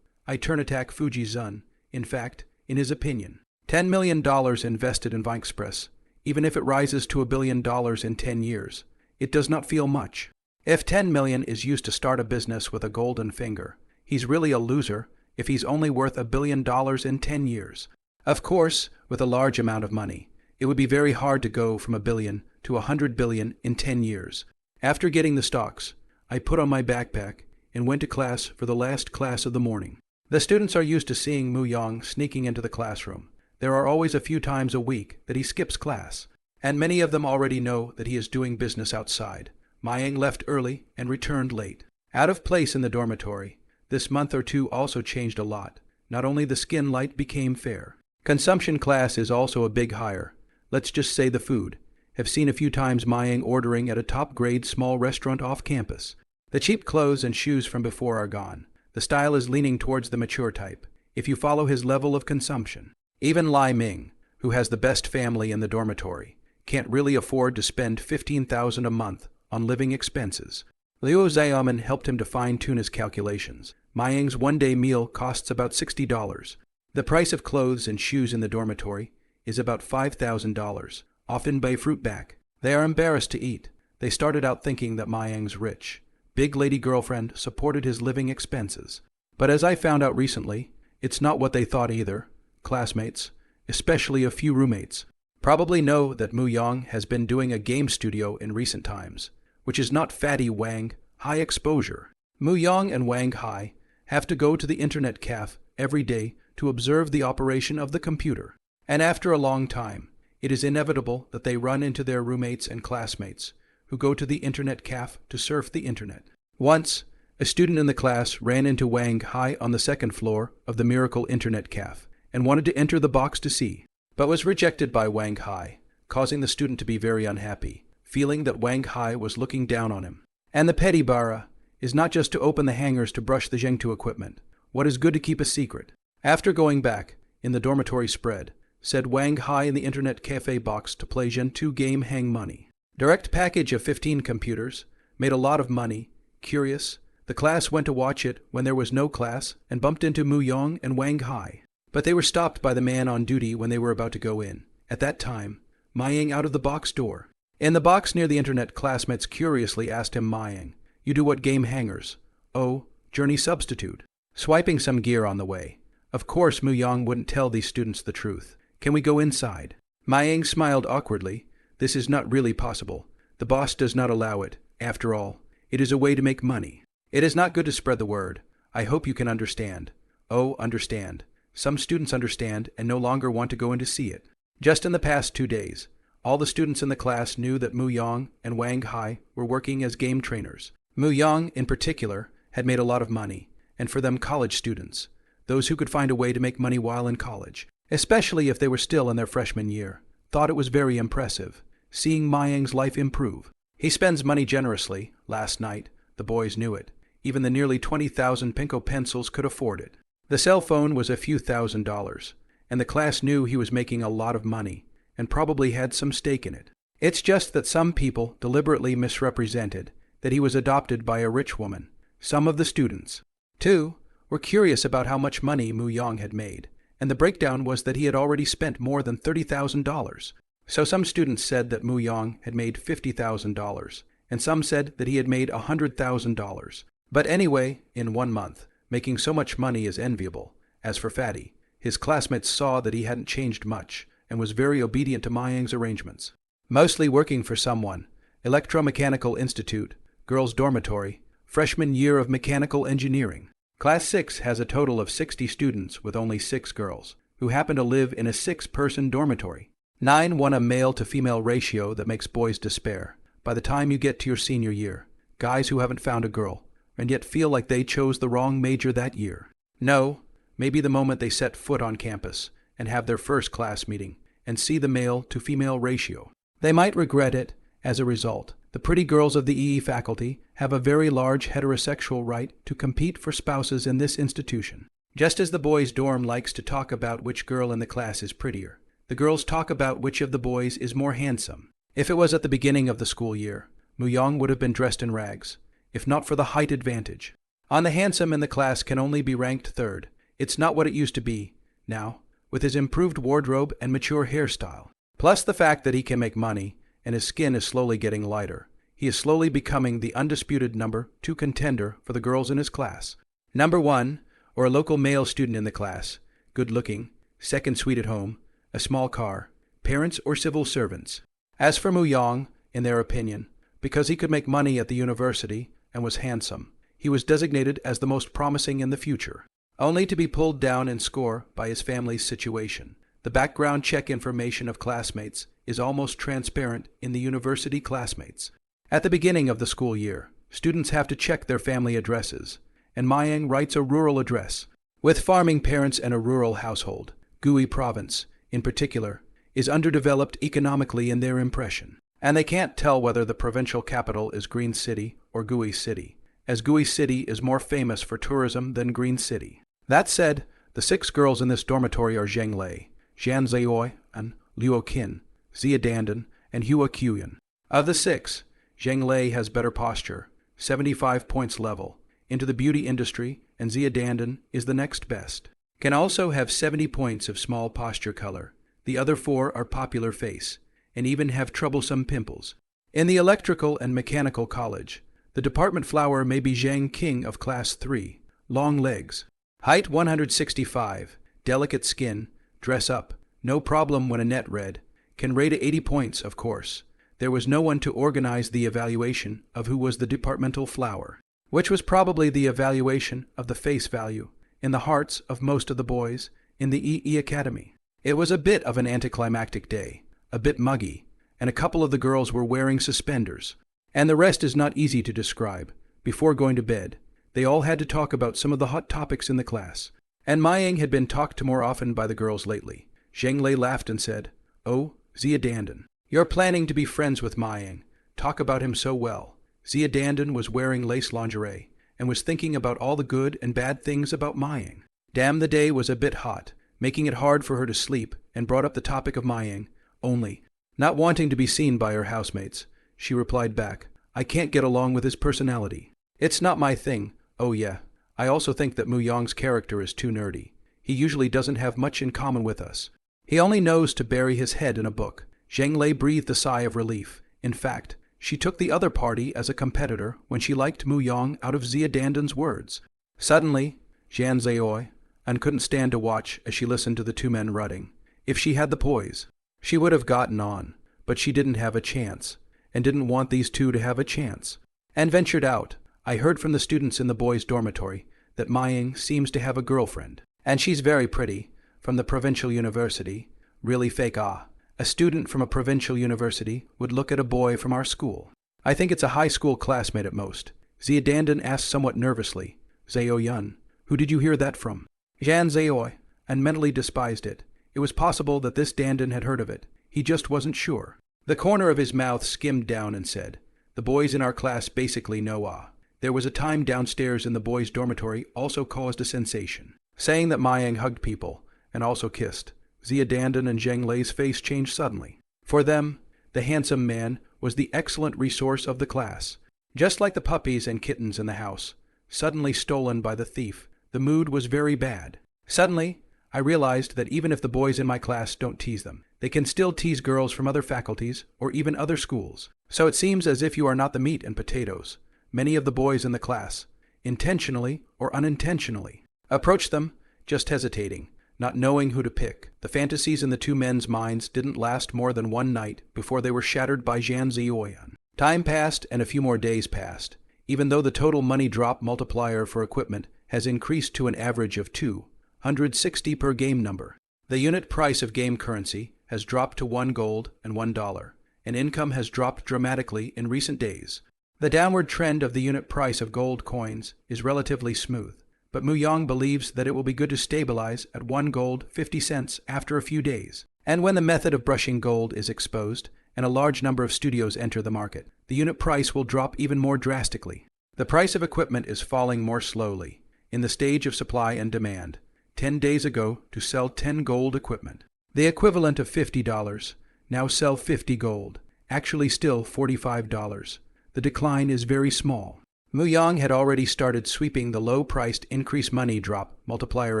I turn attack Fuji Zun. In fact, in his opinion, $10 million invested in Express, even if it rises to $1 billion in 10 years, it does not feel much. If 10 million is used to start a business with a golden finger, he's really a loser if he's only worth $1 billion in 10 years. Of course, with a large amount of money, it would be very hard to go from $1 billion to $100 billion in 10 years. After getting the stocks, I put on my backpack and went to class for the last class of the morning. The students are used to seeing Mu Yang sneaking into the classroom. There are always a few times a week that he skips class, and many of them already know that he is doing business outside. Mayang left early and returned late. Out of place in the dormitory. This month or two also changed a lot. Not only the skin light became fair. Consumption class is also a big hire. Let's just say the food. Have seen a few times Mayang ordering at a top-grade small restaurant off campus. The cheap clothes and shoes from before are gone. The style is leaning towards the mature type, if you follow his level of consumption. Even Lai Ming, who has the best family in the dormitory, can't really afford to spend $15,000 a month on living expenses. Liu Xiaoman helped him to fine-tune his calculations. Mayang's one-day meal costs about $60. The price of clothes and shoes in the dormitory is about $5,000, often by fruit back. They are embarrassed to eat. They started out thinking that Mayang's rich. Big lady girlfriend supported his living expenses. But as I found out recently, it's not what they thought either. Classmates, especially a few roommates, probably know that Mu Yang has been doing a game studio in recent times, which is not fatty Wang, high exposure. Mu Yang and Wang Hai have to go to the internet cafe every day to observe the operation of the computer. And after a long time, it is inevitable that they run into their roommates and classmates who go to the internet cafe to surf the internet. Once, a student in the class ran into Wang Hai on the second floor of the Miracle Internet Cafe and wanted to enter the box to see, but was rejected by Wang Hai, causing the student to be very unhappy, feeling that Wang Hai was looking down on him. And the petty bara is not just to open the hangers to brush the Zhengtu equipment. What is good to keep a secret? After going back, in the dormitory spread, said Wang Hai in the internet cafe box to play Zhengtu game Hang Money. Direct package of 15 computers, made a lot of money, curious. The class went to watch it when there was no class and bumped into Mu Yang and Wang Hai. But they were stopped by the man on duty when they were about to go in. At that time, Mayang out of the box door. In the box near the internet, classmates curiously asked him, Mayang, you do what game hangers? Oh, journey substitute. Swiping some gear on the way. Of course, Mu Yang wouldn't tell these students the truth. Can we go inside? Mayang smiled awkwardly. This is not really possible. The boss does not allow it. After all, it is a way to make money. It is not good to spread the word. I hope you can understand. Oh, understand. Some students understand and no longer want to go in to see it. Just in the past 2 days, all the students in the class knew that Mu Yang and Wang Hai were working as game trainers. Mu Yang, in particular, had made a lot of money, and for them college students, those who could find a way to make money while in college, especially if they were still in their freshman year, thought it was very impressive, seeing Mayang's life improve. He spends money generously. Last night, the boys knew it. Even the nearly 20,000 Pinko pencils could afford it. The cell phone was a few $1,000s, and the class knew he was making a lot of money, and probably had some stake in it. It's just that some people deliberately misrepresented that he was adopted by a rich woman. Some of the students, too, were curious about how much money Mu Yang had made, and the breakdown was that he had already spent more than $30,000. So some students said that Mu Yang had made $50,000, and some said that he had made $100,000. But anyway, in 1 month, making so much money is enviable. As for Fatty, his classmates saw that he hadn't changed much and was very obedient to Mayang's arrangements. Mostly working for someone. Electromechanical Institute, girls' dormitory, freshman year of mechanical engineering. Class 6 has a total of 60 students with only 6 girls, who happen to live in a 6-person dormitory. 9 want a male-to-female ratio that makes boys despair. By the time you get to your senior year, guys who haven't found a girl, and yet feel like they chose the wrong major that year. No, maybe the moment they set foot on campus and have their first class meeting and see the male-to-female ratio. They might regret it. As a result, the pretty girls of the EE faculty have a very large heterosexual right to compete for spouses in this institution. Just as the boys' dorm likes to talk about which girl in the class is prettier, the girls talk about which of the boys is more handsome. If it was at the beginning of the school year, Muyong would have been dressed in rags, if not for the height advantage. On the handsome in the class can only be ranked third. It's not what it used to be, now, with his improved wardrobe and mature hairstyle. Plus the fact that he can make money, and his skin is slowly getting lighter. He is slowly becoming the undisputed number 2 contender for the girls in his class. Number 1, or a local male student in the class, good-looking, second suite at home, a small car, parents or civil servants. As for Muyong, in their opinion, because he could make money at the university and was handsome, he was designated as the most promising in the future, only to be pulled down in score by his family's situation. The background check information of classmates is almost transparent in the university classmates. At the beginning of the school year, students have to check their family addresses, and Mayang writes a rural address. With farming parents and a rural household, Gui Province, in particular, is underdeveloped economically in their impression, and they can't tell whether the provincial capital is Green City or Gui City, as Gui City is more famous for tourism than Green City. That said, the 6 girls in this dormitory are Zheng Lei, Zhan Zheoi, and Liu Qin, Zia Dandan, and Hua Qiuyan. Of the 6, Zheng Lei has better posture, 75 points level, into the beauty industry, and Zia Dandan is the next best. Can also have 70 points of small posture color. The other 4 are popular face, and even have troublesome pimples. In the electrical and mechanical college, the department flower may be Zhang King of class 3, long legs, height 165, delicate skin, dress up, no problem when a net read, can rate at 80 points, of course. There was no one to organize the evaluation of who was the departmental flower, which was probably the evaluation of the face value in the hearts of most of the boys in the EE Academy. It was a bit of an anticlimactic day, a bit muggy, and a couple of the girls were wearing suspenders. And the rest is not easy to describe. Before going to bed, they all had to talk about some of the hot topics in the class. And Mayang had been talked to more often by the girls lately. Zheng Lei laughed and said, "Oh, Zia Dandan, you're planning to be friends with Mayang. Talk about him so well." Zia Dandan was wearing lace lingerie and was thinking about all the good and bad things about Mayang. Damn, the day was a bit hot, making it hard for her to sleep, and brought up the topic of Mayang, only, not wanting to be seen by her housemates. She replied back, "I can't get along with his personality. It's not my thing. Oh yeah, I also think that Muyong's character is too nerdy. He usually doesn't have much in common with us. He only knows to bury his head in a book." Zheng Lei breathed a sigh of relief. In fact, she took the other party as a competitor when she liked Muyong out of Zia Dandan's words. Suddenly, Zhan Zheoi, and couldn't stand to watch as she listened to the 2 men rutting. If she had the poise, she would have gotten on, but she didn't have a chance, and didn't want these 2 to have a chance, and ventured out. "I heard from the students in the boys' dormitory that Mayang seems to have a girlfriend, and she's very pretty, from the provincial university. Really fake ah. A student from a provincial university would look at a boy from our school. I think it's a high school classmate at most." Zia Dandan asked somewhat nervously, "Zheo Yun, who did you hear that from?" Zhan Zheoi, and mentally despised it. It was possible that this Dandan had heard of it. He just wasn't sure. The corner of his mouth skimmed down and said, "The boys in our class basically know ah." There was a time downstairs in the boys' dormitory also caused a sensation, saying that Mayang hugged people, and also kissed. Zia Dandan and Zheng Lei's face changed suddenly. For them, the handsome man was the excellent resource of the class. Just like the puppies and kittens in the house, suddenly stolen by the thief, the mood was very bad. Suddenly, I realized that even if the boys in my class don't tease them, they can still tease girls from other faculties or even other schools. So it seems as if you are not the meat and potatoes. Many of the boys in the class, intentionally or unintentionally. Approached them, just hesitating, not knowing who to pick. The fantasies in the two men's minds didn't last more than one night before they were shattered by Zhan Zioyan. Time passed and a few more days passed, even though the total money drop multiplier for equipment has increased to an average of 260 per game number. The unit price of game currency has dropped to 1 gold and $1, and income has dropped dramatically in recent days. The downward trend of the unit price of gold coins is relatively smooth, but Mu Yang believes that it will be good to stabilize at 1 gold 50 cents after a few days. And when the method of brushing gold is exposed and a large number of studios enter the market, the unit price will drop even more drastically. The price of equipment is falling more slowly, in the stage of supply and demand. 10 days ago, to sell 10 gold equipment, the equivalent of $50, now sell 50 gold, actually still $45. The decline is very small. Mu Yang had already started sweeping the low-priced increase money drop multiplier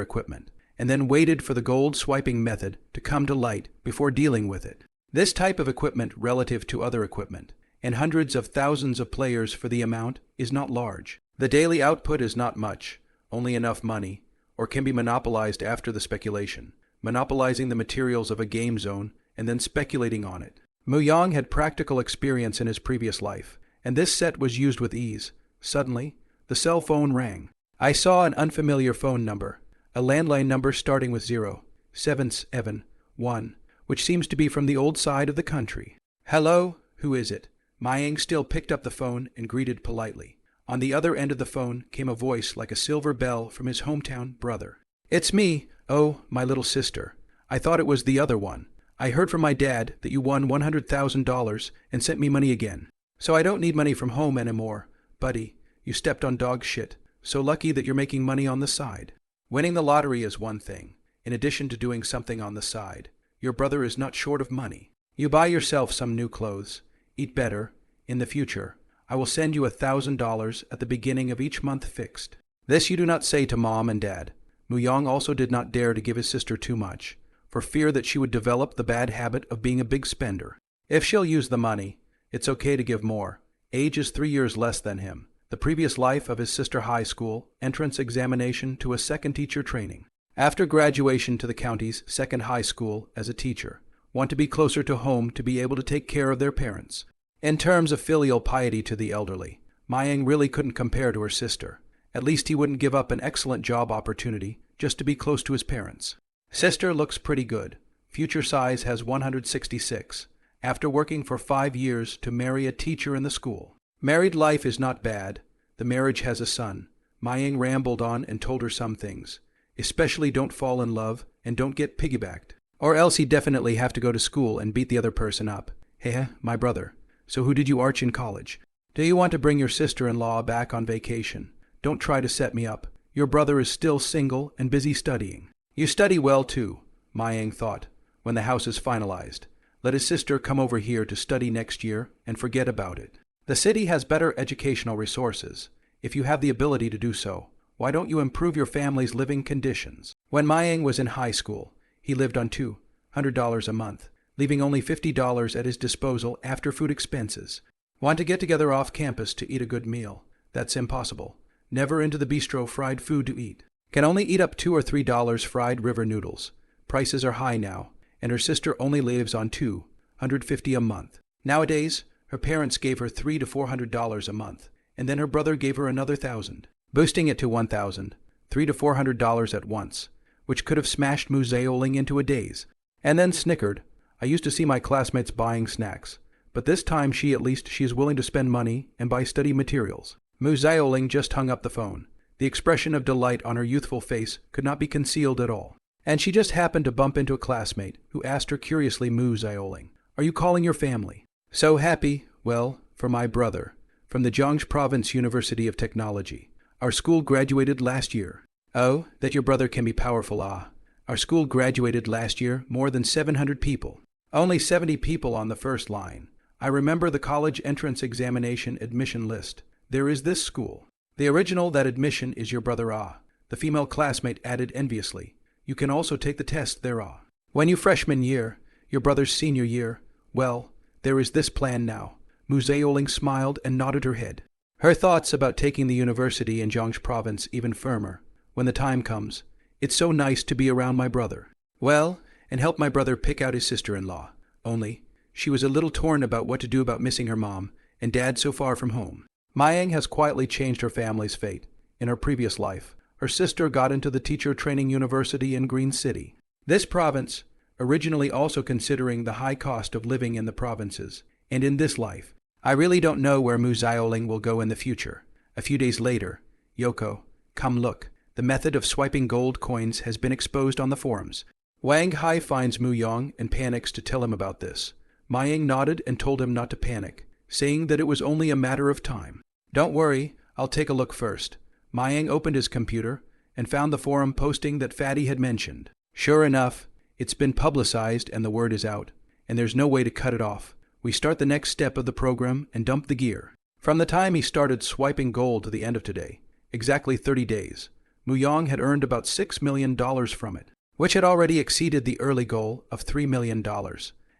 equipment, and then waited for the gold swiping method to come to light before dealing with it. This type of equipment relative to other equipment, and hundreds of thousands of players for the amount, is not large. The daily output is not much, only enough money, or can be monopolized after the speculation, monopolizing the materials of a game zone and then speculating on it. Mu Yang had practical experience in his previous life, and this set was used with ease. Suddenly, the cell phone rang. I saw an unfamiliar phone number, a landline number starting with 077 which seems to be from the old side of the country. Hello, who is it? Mayang still picked up the phone and greeted politely. On the other end of the phone came a voice like a silver bell from his hometown brother. It's me, oh, my little sister. I thought it was the other one. I heard from my dad that you won $100,000 and sent me money again. So I don't need money from home anymore. Buddy, you stepped on dog shit. So lucky that you're making money on the side. Winning the lottery is one thing, in addition to doing something on the side. Your brother is not short of money. You buy yourself some new clothes. Eat better. In the future, I will send you $1,000 at the beginning of each month fixed. This you do not say to Mom and Dad. Mu Yang also did not dare to give his sister too much, for fear that she would develop the bad habit of being a big spender. If she'll use the money, it's okay to give more. Age is 3 years less than him. The previous life of his sister high school, entrance examination to a second teacher training. After graduation to the county's second high school as a teacher, want to be closer to home to be able to take care of their parents. In terms of filial piety to the elderly, Mayang really couldn't compare to her sister. At least he wouldn't give up an excellent job opportunity just to be close to his parents. Sister looks pretty good. Future size has 166. After working for 5 years to marry a teacher in the school. Married life is not bad. The marriage has a son. Mayang rambled on and told her some things. Especially don't fall in love and don't get piggybacked. Or else he'd definitely have to go to school and beat the other person up. Hey, my brother. So who did you arch in college? Do you want to bring your sister-in-law back on vacation? Don't try to set me up. Your brother is still single and busy studying. You study well too, Mayang thought, when the house is finalized. Let his sister come over here to study next year and forget about it. The city has better educational resources. If you have the ability to do so, why don't you improve your family's living conditions? When Mayang was in high school, he lived on $200 a month, leaving only $50 at his disposal after food expenses. Want to get together off campus to eat a good meal? That's impossible. Never into the bistro fried food to eat. Can only eat up $2 or $3 fried river noodles. Prices are high now, and her sister only lives on $250 a month. Nowadays, her parents gave her $300 to $400 a month, and then her brother gave her another $1,000. Boosting it to $1,000, $300 to $400 at once, which could have smashed Mu Zaoling into a daze. And then snickered. I used to see my classmates buying snacks, but this time she is willing to spend money and buy study materials. Mu Zaoling just hung up the phone. The expression of delight on her youthful face could not be concealed at all. And she just happened to bump into a classmate who asked her curiously, Mu Zaoling, are you calling your family? So happy, well, for my brother, from the Jiangxi Province University of Technology. Our school graduated last year. Oh, that your brother can be powerful, ah. Our school graduated last year more than 700 people. Only 70 people on the first line. I remember the college entrance examination admission list. There is this school. The original that admission is your brother, ah. The female classmate added enviously. You can also take the test there, ah. When you freshman year, your brother's senior year, well, there is this plan now. Mu Zaoling smiled and nodded her head. Her thoughts about taking the university in Jiangxi province even firmer. When the time comes, it's so nice to be around my brother. Well, and help my brother pick out his sister-in-law. Only, she was a little torn about what to do about missing her mom and dad so far from home. Mayang has quietly changed her family's fate. In her previous life, her sister got into the teacher training university in Green City. This province, originally also considering the high cost of living in the provinces, and in this life, I really don't know where Mu Xiaoling will go in the future. A few days later, Yoko, come look. The method of swiping gold coins has been exposed on the forums. Wang Hai finds Mu Yong and panics to tell him about this. Mayang nodded and told him not to panic, saying that it was only a matter of time. Don't worry, I'll take a look first. Mayang opened his computer and found the forum posting that Fatty had mentioned. Sure enough, it's been publicized and the word is out, and there's no way to cut it off. We start the next step of the program and dump the gear. From the time he started swiping gold to the end of today, exactly 30 days, Mu Yong had earned about $6 million from it, which had already exceeded the early goal of $3 million,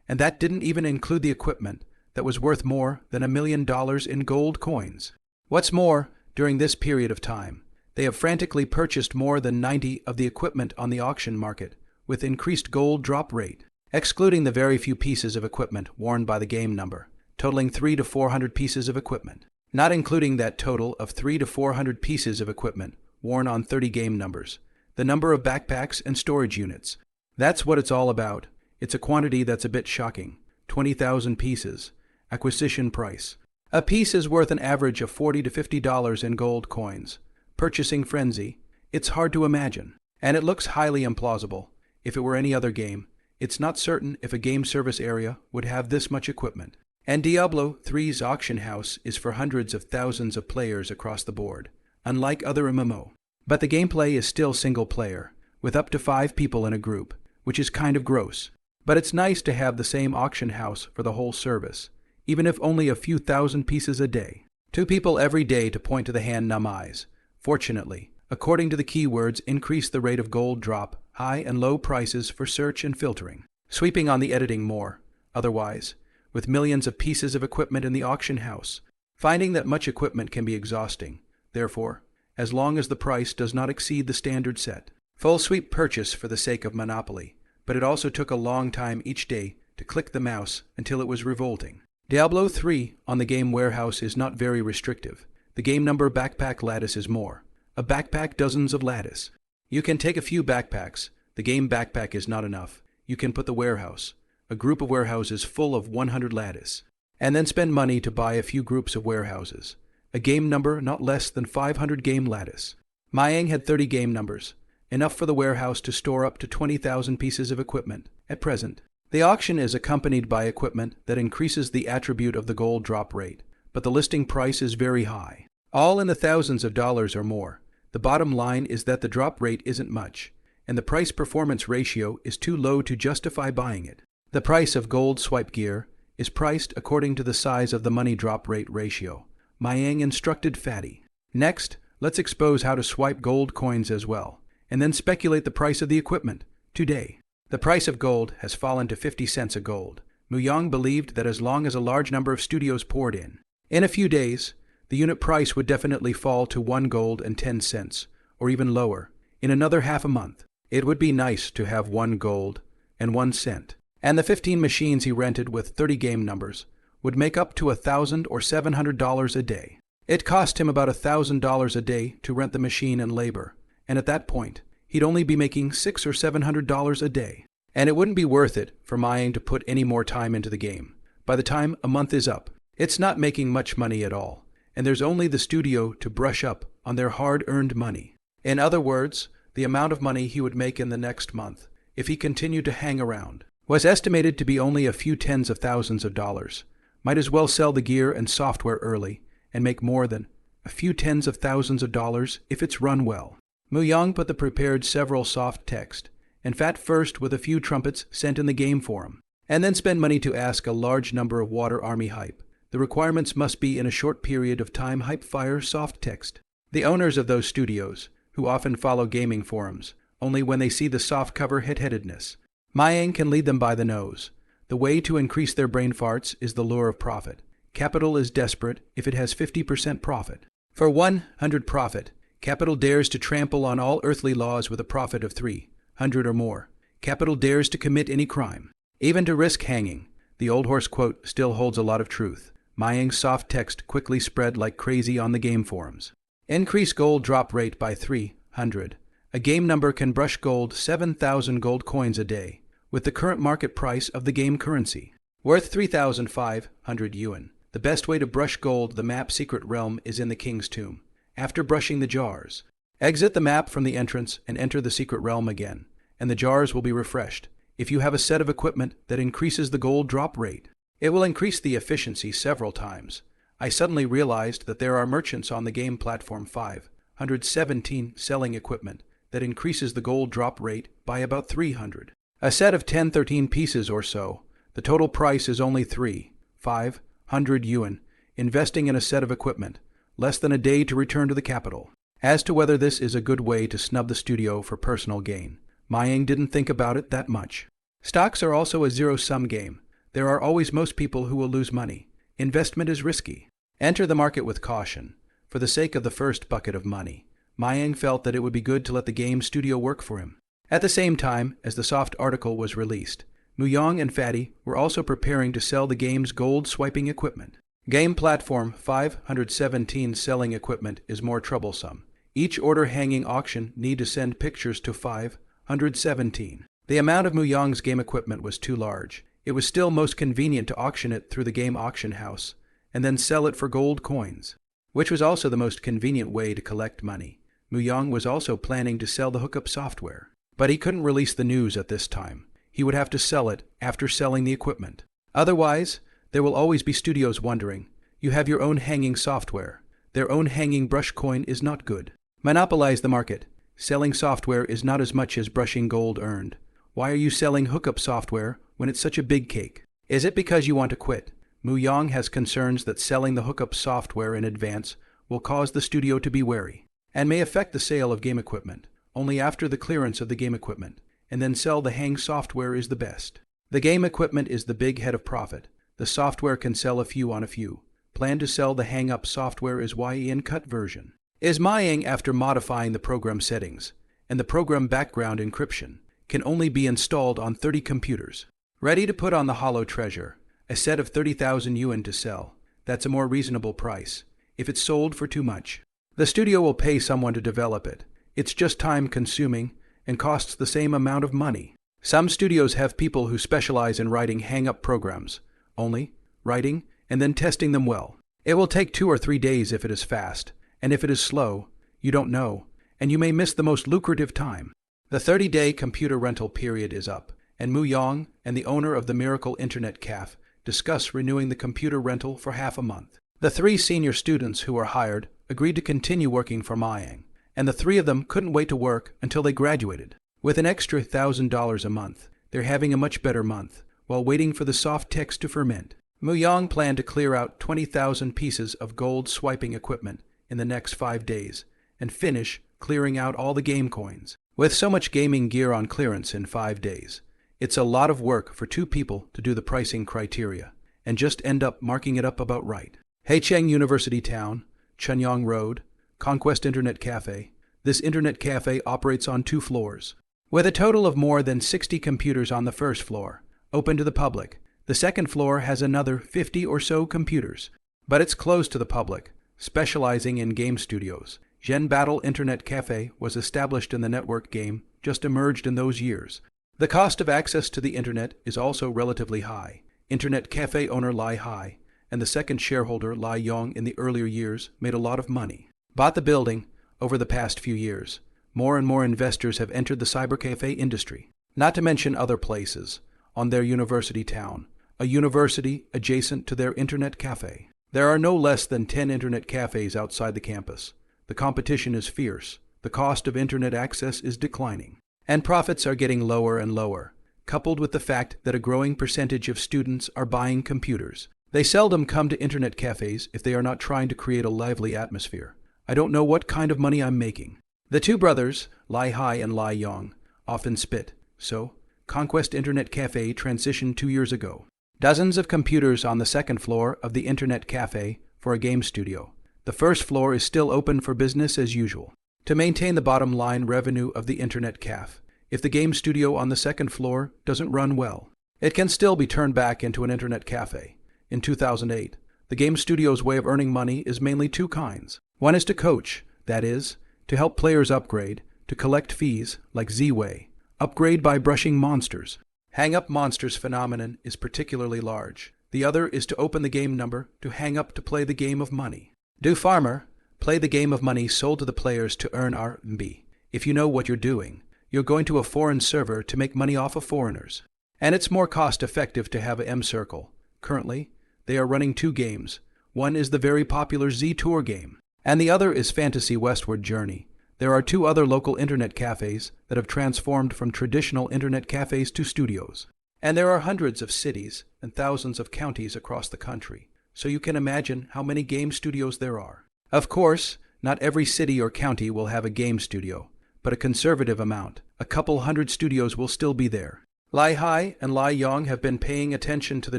and that didn't even include the equipment that was worth more than $1 million in gold coins. What's more, during this period of time, they have frantically purchased more than 90 of the equipment on the auction market, with increased gold drop rate, excluding the very few pieces of equipment worn by the game number, totaling 300 to 400 pieces of equipment, not including that total of 300 to 400 pieces of equipment worn on 30 game numbers, the number of backpacks and storage units. That's what it's all about. It's a quantity that's a bit shocking. 20,000 pieces. Acquisition price. A piece is worth an average of $40 to $50 in gold coins. Purchasing frenzy. It's hard to imagine. And it looks highly implausible. If it were any other game, it's not certain if a game service area would have this much equipment. And Diablo 3's auction house is for hundreds of thousands of players across the board, unlike other MMO. But the gameplay is still single player, with up to 5 people in a group, which is kind of gross. But it's nice to have the same auction house for the whole service, even if only a few thousand pieces a day. 2 people every day to point to the hand namais. Fortunately, according to the keywords, increase the rate of gold drop, high and low prices for search and filtering. Sweeping on the editing more. Otherwise, with millions of pieces of equipment in the auction house, finding that much equipment can be exhausting. Therefore, as long as the price does not exceed the standard set. Full sweep purchase for the sake of monopoly, but it also took a long time each day to click the mouse until it was revolting. Diablo 3 on the game warehouse is not very restrictive. The game number backpack lattice is more. A backpack dozens of lattice. You can take a few backpacks. The game backpack is not enough. You can put the warehouse, a group of warehouses full of 100 lattice, and then spend money to buy a few groups of warehouses. A game number not less than 500 game lattice. Mayang had 30 game numbers, enough for the warehouse to store up to 20,000 pieces of equipment at present. The auction is accompanied by equipment that increases the attribute of the gold drop rate, but the listing price is very high, all in the thousands of dollars or more. The bottom line is that the drop rate isn't much, and the price-performance ratio is too low to justify buying it. The price of gold swipe gear is priced according to the size of the money drop rate ratio. Mayang instructed Fatty. Next, let's expose how to swipe gold coins as well, and then speculate the price of the equipment. Today, the price of gold has fallen to 50 cents a gold. Mu Yong believed that as long as a large number of studios poured in a few days, the unit price would definitely fall to 1 gold and 10 cents, or even lower. In another half a month, it would be nice to have 1 gold and 1 cent. And the 15 machines he rented with 30 game numbers would make up to $1,000 or $700 a day. It cost him about $1,000 a day to rent the machine and labor, and at that point, he'd only be making $600 or $700 a day. And it wouldn't be worth it for Mayang to put any more time into the game. By the time a month is up, it's not making much money at all, and there's only the studio to brush up on their hard-earned money. In other words, the amount of money he would make in the next month, if he continued to hang around, was estimated to be only a few tens of thousands of dollars. Might as well sell the gear and software early and make more than a few tens of thousands of dollars if it's run well. Mu Yong put the prepared several soft text and fat first with a few trumpets sent in the game forum, and then spend money to ask a large number of water army hype. The requirements must be in a short period of time hype fire soft text. The owners of those studios, who often follow gaming forums, only when they see the soft cover hit-headedness. Mayang can lead them by the nose. The way to increase their brain farts is the lure of profit. capital is desperate if it has 50% profit. For 100 profit, capital dares to trample on all earthly laws with a profit of 300 or more. Capital dares to commit any crime, even to risk hanging. The old horse quote still holds a lot of truth. Mayang's soft text quickly spread like crazy on the game forums. Increase gold drop rate by 300. A game number can brush gold 7,000 gold coins a day, with the current market price of the game currency, worth 3,500 yuan. The best way to brush gold the map secret realm is in the king's tomb. After brushing the jars, exit the map from the entrance and enter the secret realm again, and the jars will be refreshed. If you have a set of equipment that increases the gold drop rate, it will increase the efficiency several times. I suddenly realized that there are merchants on the game platform 517 selling equipment that increases the gold drop rate by about 300. A set of 10-13 pieces or so. The total price is only 500 yuan. Investing in a set of equipment, less than a day to return to the capital. As to whether this is a good way to snub the studio for personal gain, Mayang didn't think about it that much. Stocks are also a zero-sum game. There are always most people who will lose money. Investment is risky. Enter the market with caution. For the sake of the first bucket of money, Mayang felt that it would be good to let the game studio work for him. At the same time as the soft article was released, Muyang and Fatty were also preparing to sell the game's gold swiping equipment. Game platform 517 selling equipment is more troublesome. Each order hanging auction need to send pictures to 517. The amount of Muyang's game equipment was too large. It was still most convenient to auction it through the game auction house and then sell it for gold coins, which was also the most convenient way to collect money. Muyang was also planning to sell the hookup software, but he couldn't release the news at this time. He would have to sell it after selling the equipment. Otherwise, there will always be studios wondering, you have your own hanging software. Their own hanging brush coin is not good. Monopolize the market. Selling software is not as much as brushing gold earned. Why are you selling hookup software when it's such a big cake? Is it because you want to quit? Muyang has concerns that selling the hookup software in advance will cause the studio to be wary, and may affect the sale of game equipment. Only after the clearance of the game equipment, and then sell the hang software is the best. The game equipment is the big head of profit. The software can sell a few on a few. Plan to sell the hang-up software is YE cut version. Is Mayang after modifying the program settings, and the program background encryption can only be installed on 30 computers. Ready to put on the hollow treasure, a set of 30,000 yuan to sell. That's a more reasonable price, if it's sold for too much. The studio will pay someone to develop it. It's just time-consuming and costs the same amount of money. Some studios have people who specialize in writing hang-up programs, only writing and then testing them well. It will take 2 or 3 days if it is fast, and if it is slow, you don't know, and you may miss the most lucrative time. The 30-day computer rental period is up, and Muyang and the owner of the Miracle Internet Cafe discuss renewing the computer rental for half a month. The 3 senior students who are hired agreed to continue working for Mayang, and the 3 of them couldn't wait to work until they graduated. With an extra $1,000 a month, they're having a much better month, while waiting for the soft text to ferment. Muyang planned to clear out 20,000 pieces of gold swiping equipment in the next 5 days, and finish clearing out all the game coins. With so much gaming gear on clearance in 5 days, it's a lot of work for 2 people to do the pricing criteria, and just end up marking it up about right. Haicheng University Town, Chunyang Road, Conquest Internet Cafe. This internet cafe operates on 2 floors, with a total of more than 60 computers on the first floor, open to the public. The second floor has another 50 or so computers, but it's closed to the public, specializing in game studios. Gen Battle Internet Cafe was established in the network game just emerged in those years. The cost of access to the internet is also relatively high. Internet Cafe owner Lai Hai and the second shareholder Lai Yong in the earlier years made a lot of money. Bought the building over the past few years. More and more investors have entered the cyber cafe industry, not to mention other places, on their university town, a university adjacent to their internet cafe. There are no less than 10 internet cafes outside the campus. The competition is fierce, the cost of internet access is declining, and profits are getting lower and lower, coupled with the fact that a growing percentage of students are buying computers. They seldom come to internet cafes if they are not trying to create a lively atmosphere. I don't know what kind of money I'm making. The 2 brothers, Lai Hai and Lai Yong, often spit, so Conquest Internet Cafe transitioned 2 years ago. Dozens of computers on the second floor of the internet cafe for a game studio. The first floor is still open for business as usual. To maintain the bottom line revenue of the internet cafe, if the game studio on the second floor doesn't run well, it can still be turned back into an internet cafe. In 2008, the game studio's way of earning money is mainly two kinds. One is to coach, that is, to help players upgrade, to collect fees, like Z-Way. Upgrade by brushing monsters. Hang-up monsters phenomenon is particularly large. The other is to open the game number to hang up to play the game of money. Do farmer, play the game of money sold to the players to earn RMB. If you know what you're doing, you're going to a foreign server to make money off of foreigners. And it's more cost-effective to have a M-Circle. Currently, they are running two games. One is the very popular Z-Tour game, and the other is Fantasy Westward Journey. There are two other local internet cafes that have transformed from traditional internet cafes to studios. And there are hundreds of cities and thousands of counties across the country, so you can imagine how many game studios there are. Of course, not every city or county will have a game studio, but a conservative amount, a couple hundred studios will still be there. Li-Hi and Li-Yong have been paying attention to the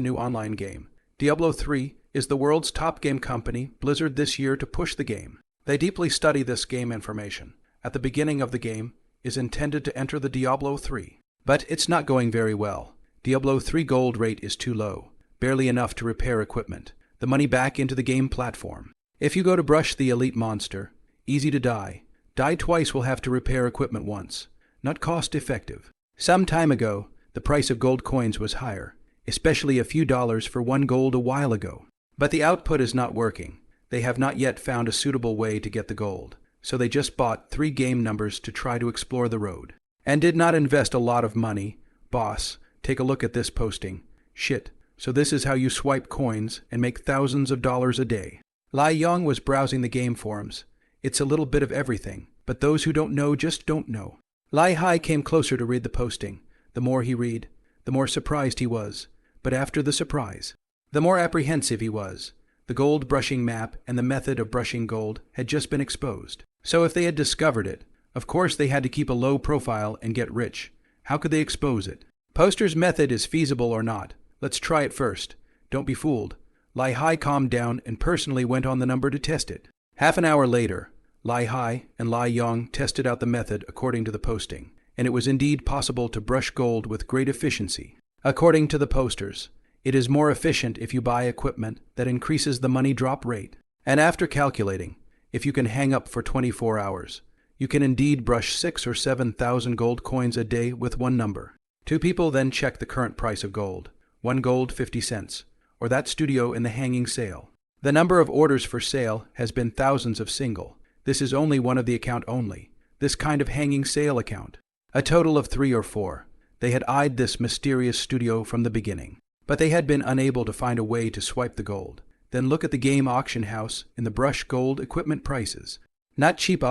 new online game. Diablo 3 is the world's top game company, Blizzard, this year to push the game. They deeply study this game information. At the beginning of the game is intended to enter the Diablo 3. But it's not going very well. Diablo 3 gold rate is too low, barely enough to repair equipment. The money back into the game platform. If you go to brush the elite monster, easy to die. Die twice will have to repair equipment once. Not cost effective. Some time ago, the price of gold coins was higher, especially a few dollars for 1 gold a while ago. But the output is not working. They have not yet found a suitable way to get the gold, so they just bought 3 game numbers to try to explore the road. And did not invest a lot of money. Boss, take a look at this posting. Shit, so this is how you swipe coins and make thousands of dollars a day. Li-Yong was browsing the game forums. It's a little bit of everything, but those who don't know just don't know. Li-Hi came closer to read the posting. The more he read, the more surprised he was. But after the surprise, the more apprehensive he was. The gold brushing map and the method of brushing gold had just been exposed. So if they had discovered it, of course they had to keep a low profile and get rich. How could they expose it? Poster's method is feasible or not. Let's try it first. Don't be fooled. Li-Hi calmed down and personally went on the number to test it. Half an hour later, Li-Hi and Li-Yong tested out the method according to the posting, and it was indeed possible to brush gold with great efficiency. According to the posters, it is more efficient if you buy equipment that increases the money drop rate. And after calculating, if you can hang up for 24 hours, you can indeed brush 6,000 or 7,000 gold coins a day with one number. 2 people then check the current price of gold. 1 gold 50 cents, or that studio in the hanging sale. The number of orders for sale has been thousands of single. This is only one of the account only. This kind of hanging sale account. A total of 3 or 4. They had eyed this mysterious studio from the beginning. But they had been unable to find a way to swipe the gold. Then look at the game auction house in the brush gold equipment prices. Not cheap,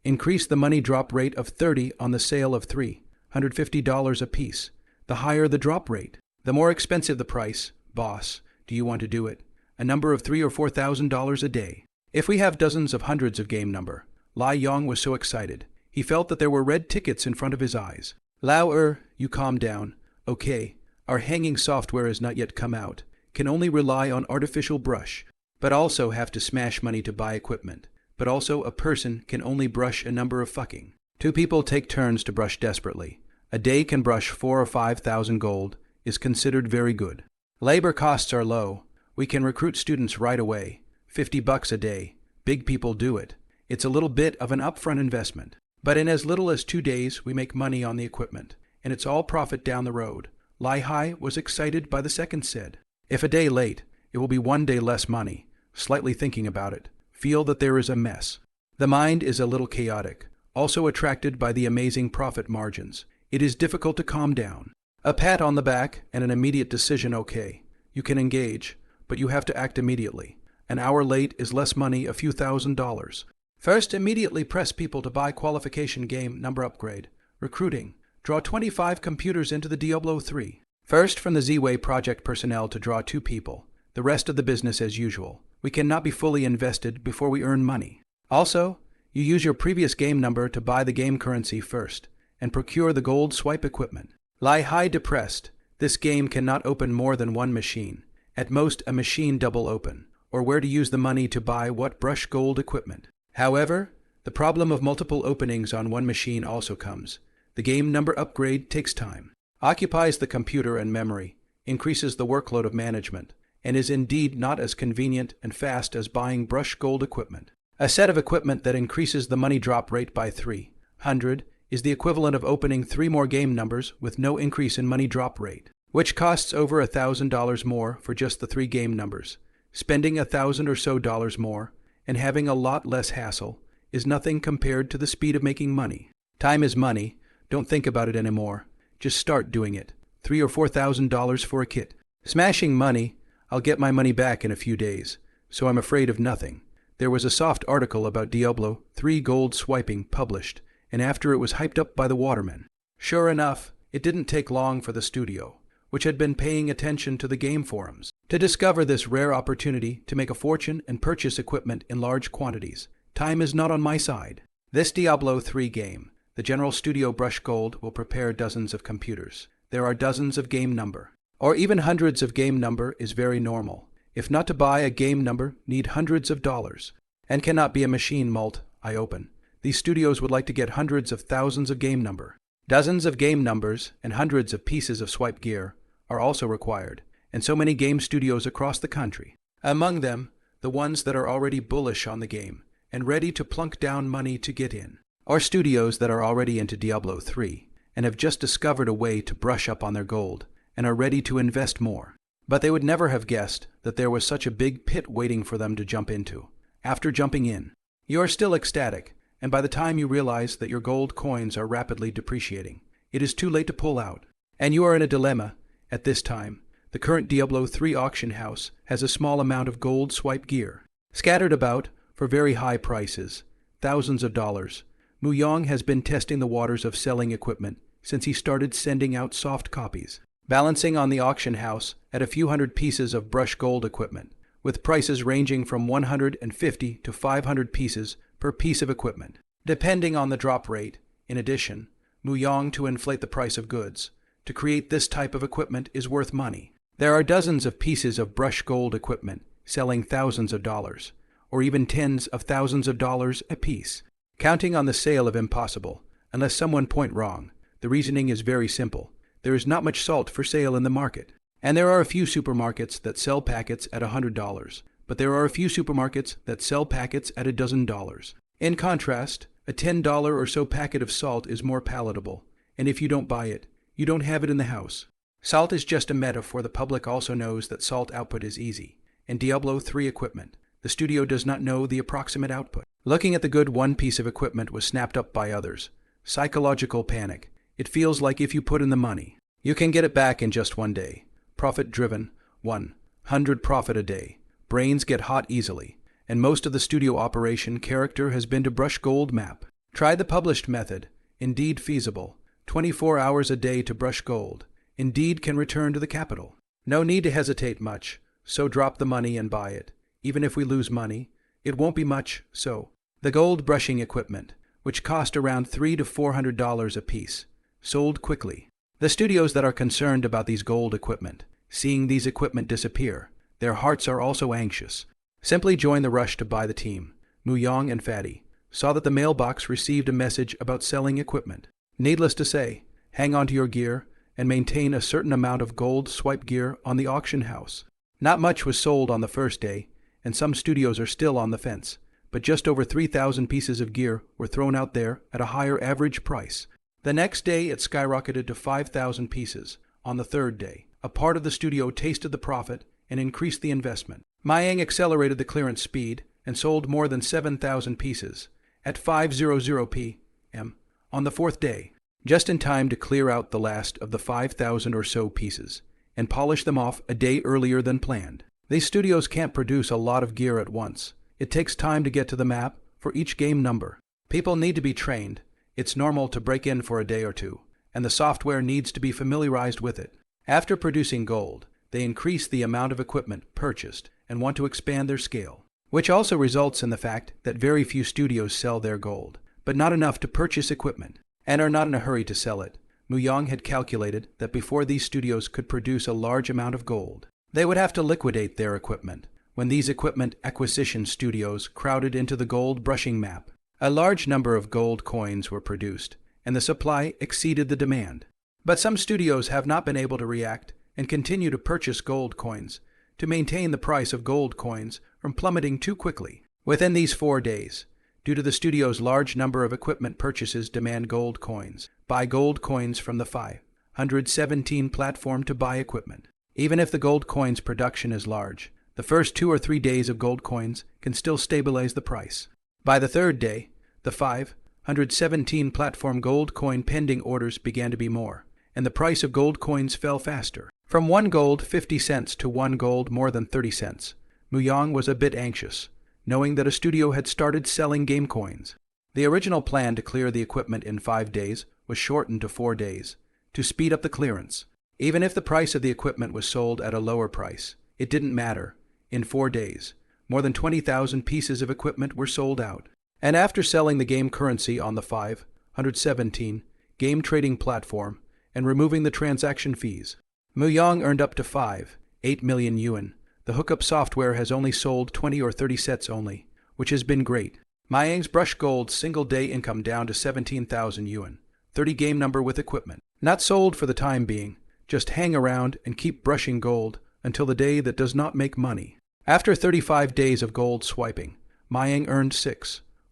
Increase the money drop rate of 30 on the sale of 3, $150 a piece. The higher the drop rate, the more expensive the price. Boss, do you want to do it? A number of $3,000 or $4,000 a day. If we have dozens of hundreds of game number. Li-Yong was so excited. He felt that there were red tickets in front of his eyes. Lao, you calm down. Okay. Our hanging software has not yet come out, can only rely on artificial brush, but also have to smash money to buy equipment. But also a person can only brush a number of fucking. 2 people take turns to brush desperately. A day can brush 4,000 or 5,000 gold, is considered very good. Labor costs are low. We can recruit students right away. $50 a day. Big people do it. It's a little bit of an upfront investment. But in as little as 2 days we make money on the equipment, and it's all profit down the road. Li-Hi was excited by the second said. If a day late, it will be 1 day less money. Slightly thinking about it. Feel that there is a mess. The mind is a little chaotic, also attracted by the amazing profit margins. It is difficult to calm down. A pat on the back and an immediate decision. Okay. You can engage, but you have to act immediately. An hour late is less money, a few $1,000s. First, immediately press people to buy qualification game number upgrade. Recruiting. Draw 25 computers into the Diablo 3. First, from the Z-Way project personnel to draw 2 people. The rest of the business as usual. We cannot be fully invested before we earn money. Also, you use your previous game number to buy the game currency first, and procure the gold swipe equipment. Li-Hi depressed. This game cannot open more than one machine, at most a machine double open, or where to use the money to buy what brush gold equipment. However, the problem of multiple openings on one machine also comes. The game number upgrade takes time, occupies the computer and memory, increases the workload of management, and is indeed not as convenient and fast as buying brush gold equipment. A set of equipment that increases the money drop rate by 300 is the equivalent of opening 3 more game numbers with no increase in money drop rate, which costs over $1,000 more for just the 3 game numbers. Spending $1,000 or so more and having a lot less hassle is nothing compared to the speed of making money. Time is money. Don't think about it anymore. Just start doing it. $3,000 or $4,000 for a kit. Smashing money. I'll get my money back in a few days, so I'm afraid of nothing. There was a soft article about Diablo 3 gold swiping published, and after it was hyped up by the Waterman. Sure enough, it didn't take long for the studio, which had been paying attention to the game forums, to discover this rare opportunity to make a fortune and purchase equipment in large quantities. Time is not on my side. This Diablo 3 game, the General Studio Brush Gold will prepare dozens of computers. There are dozens of game number, or even hundreds of game number is very normal. If not to buy a game number, need hundreds of dollars, and cannot be a machine I open. These studios would like to get hundreds of thousands of game number. Dozens of game numbers and hundreds of pieces of swipe gear are also required, and so many game studios across the country. Among them, the ones that are already bullish on the game and ready to plunk down money to get in, are studios that are already into Diablo 3 and have just discovered a way to brush up on their gold and are ready to invest more. But they would never have guessed that there was such a big pit waiting for them to jump into. After jumping in, you are still ecstatic, and by the time you realize that your gold coins are rapidly depreciating, it is too late to pull out, and you are in a dilemma. At this time, the current Diablo 3 auction house has a small amount of gold swipe gear, scattered about for very high prices, thousands of dollars. Mu Yong has been testing the waters of selling equipment since he started sending out soft copies, balancing on the auction house at a few hundred pieces of brush gold equipment, with prices ranging from 150 to 500 pieces per piece of equipment, depending on the drop rate. In addition, Mu Yong to inflate the price of goods. To create this type of equipment is worth money. There are dozens of pieces of brush gold equipment selling thousands of dollars, or even tens of thousands of dollars a piece. Counting on the sale of impossible, unless someone point wrong. The reasoning is very simple. There is not much salt for sale in the market, and there are a few supermarkets that sell packets at $100, but there are a few supermarkets that sell packets at $12. In contrast, a $10 or so packet of salt is more palatable, and if you don't buy it, you don't have it in the house. Salt is just a metaphor. The public also knows that salt output is easy. In Diablo 3 equipment, the studio does not know the approximate output. Looking at the good one piece of equipment was snapped up by others. Psychological panic. It feels like if you put in the money, you can get it back in just one day. Profit-driven, 100 profit a day. Brains get hot easily, and most of the studio operation character has been to brush gold map. Try the published method. Indeed feasible. 24 hours a day to brush gold. Indeed can return to the capital. No need to hesitate much, so drop the money and buy it. Even if we lose money, it won't be much, so. The gold brushing equipment, which cost around $300 to $400 a piece, sold quickly. The studios that are concerned about these gold equipment, seeing these equipment disappear, their hearts are also anxious. Simply join the rush to buy the team. Mu Yong and Fatty saw that the mailbox received a message about selling equipment. Needless to say, hang on to your gear and maintain a certain amount of gold swipe gear on the auction house. Not much was sold on the first day, and some studios are still on the fence, but just over 3,000 pieces of gear were thrown out there at a higher average price. The next day it skyrocketed to 5,000 pieces. On the third day, a part of the studio tasted the profit and increased the investment. Mayang accelerated the clearance speed and sold more than 7,000 pieces at 5:00 p.m. on the fourth day, just in time to clear out the last of the 5,000 or so pieces and polish them off a day earlier than planned. These studios can't produce a lot of gear at once. It takes time to get to the map for each game number. People need to be trained. It's normal to break in for a day or two, and the software needs to be familiarized with it. After producing gold, they increase the amount of equipment purchased and want to expand their scale, which also results in the fact that very few studios sell their gold, but not enough to purchase equipment, and are not in a hurry to sell it. Muyang had calculated that before these studios could produce a large amount of gold, they would have to liquidate their equipment. When these equipment acquisition studios crowded into the gold brushing map, a large number of gold coins were produced, and the supply exceeded the demand. But some studios have not been able to react and continue to purchase gold coins to maintain the price of gold coins from plummeting too quickly. Within these 4 days, due to the studio's large number of equipment purchases demand gold coins, buy gold coins from the 517 platform to buy equipment. Even if the gold coins production is large, the first 2 or 3 days of gold coins can still stabilize the price. By the 3rd day, the 517 platform gold coin pending orders began to be more, and the price of gold coins fell faster. From 1 gold 50 cents to 1 gold more than 30 cents. Muyang was a bit anxious, knowing that a studio had started selling game coins. The original plan to clear the equipment in 5 days was shortened to 4 days, to speed up the clearance. Even if the price of the equipment was sold at a lower price, it didn't matter. In 4 days, more than 20,000 pieces of equipment were sold out. And after selling the game currency on the 517 game trading platform and removing the transaction fees, Muyang earned up to 8 million yuan. The hookup software has only sold 20 or 30 sets only, which has been great. Muyang's brush gold single-day income down to 17,000 yuan, 30 game number with equipment. Not sold for the time being, just hang around and keep brushing gold until the day that does not make money. After 35 days of gold swiping, Muyang earned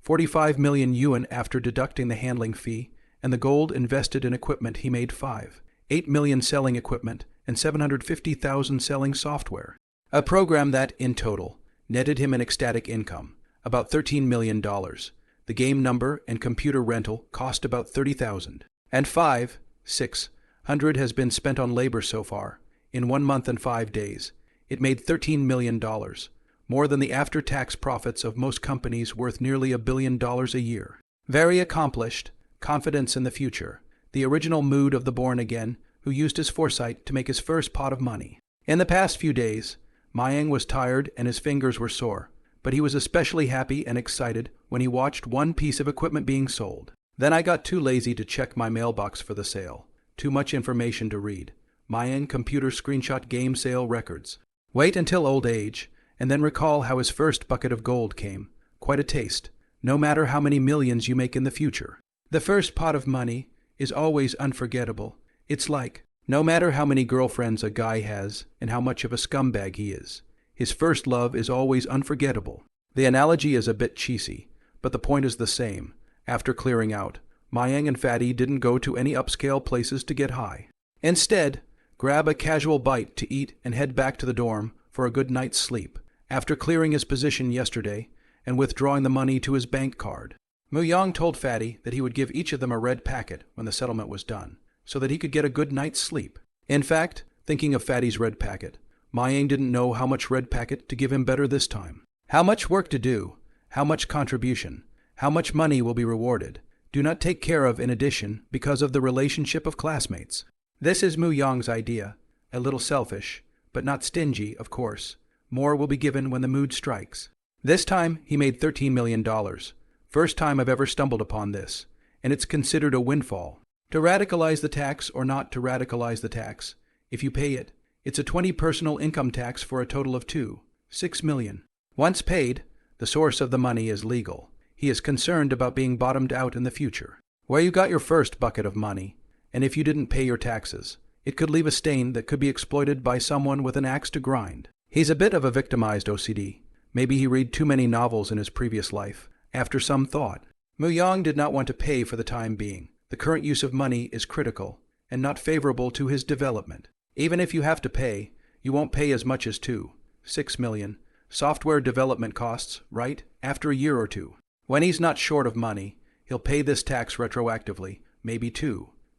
45 million yuan after deducting the handling fee and the gold invested in equipment. He made 8 million selling equipment and 750,000 selling software. A program that, in total, netted him an ecstatic income, about $13 million. The game number and computer rental cost about 30,000. And 600 has been spent on labor so far. In 1 month and 5 days, it made $13 million, more than the after-tax profits of most companies worth nearly $1 billion a year. Very accomplished, confidence in the future, the original mood of the born-again who used his foresight to make his first pot of money. In the past few days, Muyang was tired and his fingers were sore, but he was especially happy and excited when he watched one piece of equipment being sold. Then I got too lazy to check my mailbox for the sale. Too much information to read. Muyang computer screenshot game sale records. Wait until old age, and then recall how his first bucket of gold came. Quite a taste, no matter how many millions you make in the future. The first pot of money is always unforgettable. It's like, no matter how many girlfriends a guy has and how much of a scumbag he is, his first love is always unforgettable. The analogy is a bit cheesy, but the point is the same. After clearing out, Muyang and Fatty didn't go to any upscale places to get high. Instead, grab a casual bite to eat and head back to the dorm for a good night's sleep, after clearing his position yesterday and withdrawing the money to his bank card. Muyang told Fatty that he would give each of them a red packet when the settlement was done, so that he could get a good night's sleep. In fact, thinking of Fatty's red packet, Muyang didn't know how much red packet to give him better this time. How much work to do, how much contribution, how much money will be rewarded, do not take care of in addition because of the relationship of classmates. This is Muyang's idea, a little selfish, but not stingy, of course. More will be given when the mood strikes. This time, he made $13 million. First time I've ever stumbled upon this, and it's considered a windfall. To radicalize the tax or not to radicalize the tax, if you pay it, it's a 20 personal income tax for a total of 6 million. Once paid, the source of the money is legal. He is concerned about being bottomed out in the future. Where you got your first bucket of money, and if you didn't pay your taxes, it could leave a stain that could be exploited by someone with an axe to grind. He's a bit of a victimized OCD. Maybe he read too many novels in his previous life. After some thought, Muyang did not want to pay for the time being. The current use of money is critical and not favorable to his development. Even if you have to pay, you won't pay as much as 6 million. Software development costs, right? After a year or two. When he's not short of money, he'll pay this tax retroactively, maybe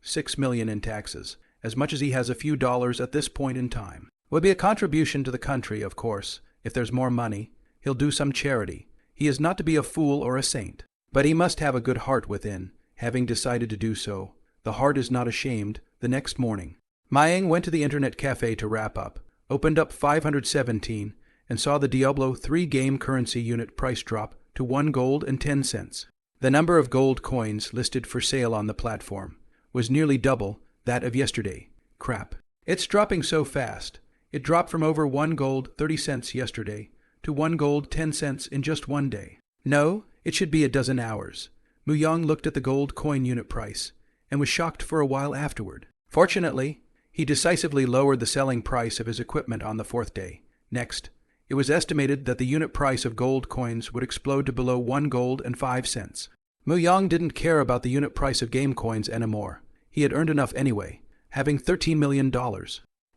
6 million in taxes, as much as he has a few dollars at this point in time. Would be a contribution to the country, of course. If there's more money, he'll do some charity. He is not to be a fool or a saint, but he must have a good heart within. Having decided to do so, the heart is not ashamed. The next morning, Muyang went to the internet cafe to wrap up, opened up 517, and saw the Diablo 3 game currency unit price drop to 1 gold and 10 cents. The number of gold coins listed for sale on the platform was nearly double that of yesterday. Crap. It's dropping so fast. It dropped from over 1 gold 30 cents yesterday to 1 gold 10 cents in just one day. No, it should be a dozen hours. Muyang looked at the gold coin unit price and was shocked for a while afterward. Fortunately, he decisively lowered the selling price of his equipment on the 4th day. Next, it was estimated that the unit price of gold coins would explode to below 1 gold and 5 cents. Muyang didn't care about the unit price of game coins anymore. He had earned enough anyway, having $13 million.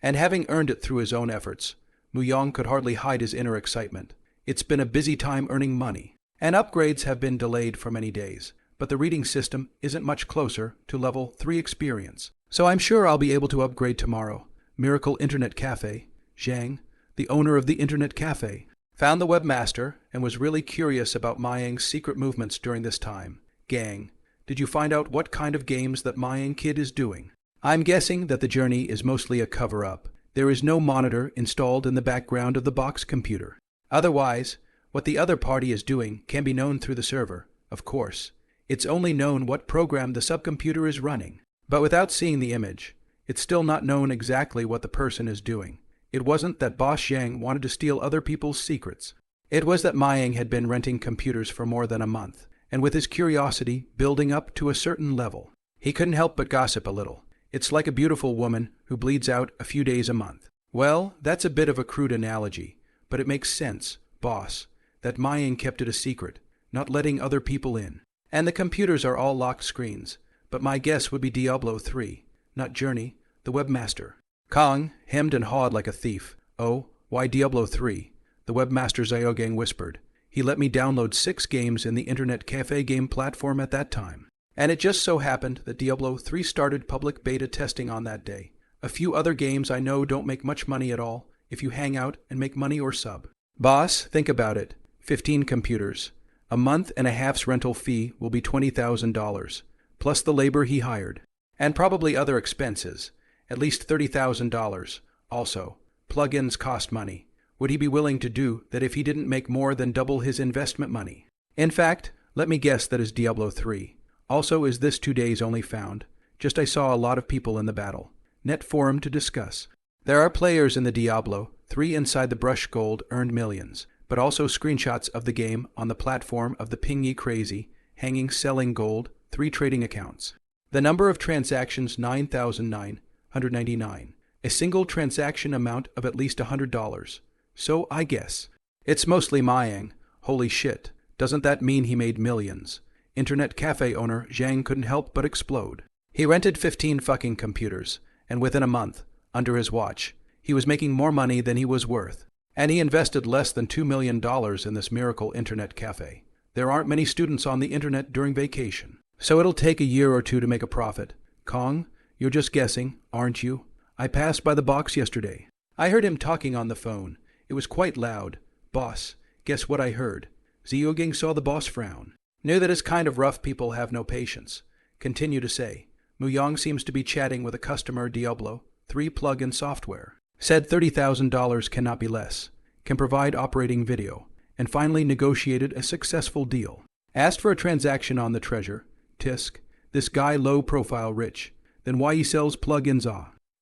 And having earned it through his own efforts, Muyang could hardly hide his inner excitement. It's been a busy time earning money, and upgrades have been delayed for many days, but the reading system isn't much closer to level 3 experience. So I'm sure I'll be able to upgrade tomorrow. Miracle Internet Cafe, Zhang, the owner of the Internet Cafe, found the webmaster and was really curious about Mayang's secret movements during this time. Gang, did you find out what kind of games that Mayang kid is doing? I'm guessing that the journey is mostly a cover-up. There is no monitor installed in the background of the box computer. Otherwise, what the other party is doing can be known through the server, of course. It's only known what program the subcomputer is running. But without seeing the image, it's still not known exactly what the person is doing. It wasn't that Boss Zhang wanted to steal other people's secrets. It was that Mayang had been renting computers for more than a month, and with his curiosity building up to a certain level, he couldn't help but gossip a little. It's like a beautiful woman who bleeds out a few days a month. Well, that's a bit of a crude analogy, but it makes sense, boss, that Mayang kept it a secret, not letting other people in. And the computers are all locked screens, but my guess would be Diablo 3, not Journey, the webmaster. Kong hemmed and hawed like a thief. Oh, why Diablo 3? The webmaster Xiaogang whispered. He let me download 6 games in the Internet Cafe game platform at that time. And it just so happened that Diablo 3 started public beta testing on that day. A few other games I know don't make much money at all if you hang out and make money or sub. Boss, think about it. 15 computers. A month and a half's rental fee will be $20,000, plus the labor he hired. And probably other expenses. At least $30,000. Also, plugins cost money. Would he be willing to do that if he didn't make more than double his investment money? In fact, let me guess that is Diablo 3. Also, is this 2 days only found? Just I saw a lot of people in the battle. Net forum to discuss. There are players in the Diablo 3 inside the Brush Gold earned millions, but also screenshots of the game on the platform of the Ping Yi Crazy, hanging selling gold 3 trading accounts. The number of transactions 9,999. A single transaction amount of at least $100. So I guess. It's mostly Mayang. Holy shit. Doesn't that mean he made millions? Internet cafe owner Zhang couldn't help but explode. He rented 15 fucking computers, and within a month, under his watch, he was making more money than he was worth. And he invested less than $2 million in this miracle internet cafe. There aren't many students on the internet during vacation, so it'll take a year or 2 to make a profit. Kong, you're just guessing, aren't you? I passed by the box yesterday. I heard him talking on the phone. It was quite loud. Boss, guess what I heard? Xiaogang saw the boss frown. Knew that his kind of rough people have no patience. Continue to say, Muyang seems to be chatting with a customer Diablo 3 plug-in software. Said $30,000 cannot be less. Can provide operating video. And finally negotiated a successful deal. Asked for a transaction on the treasure. Tisk, this guy low profile rich. Then why he sells plug-ins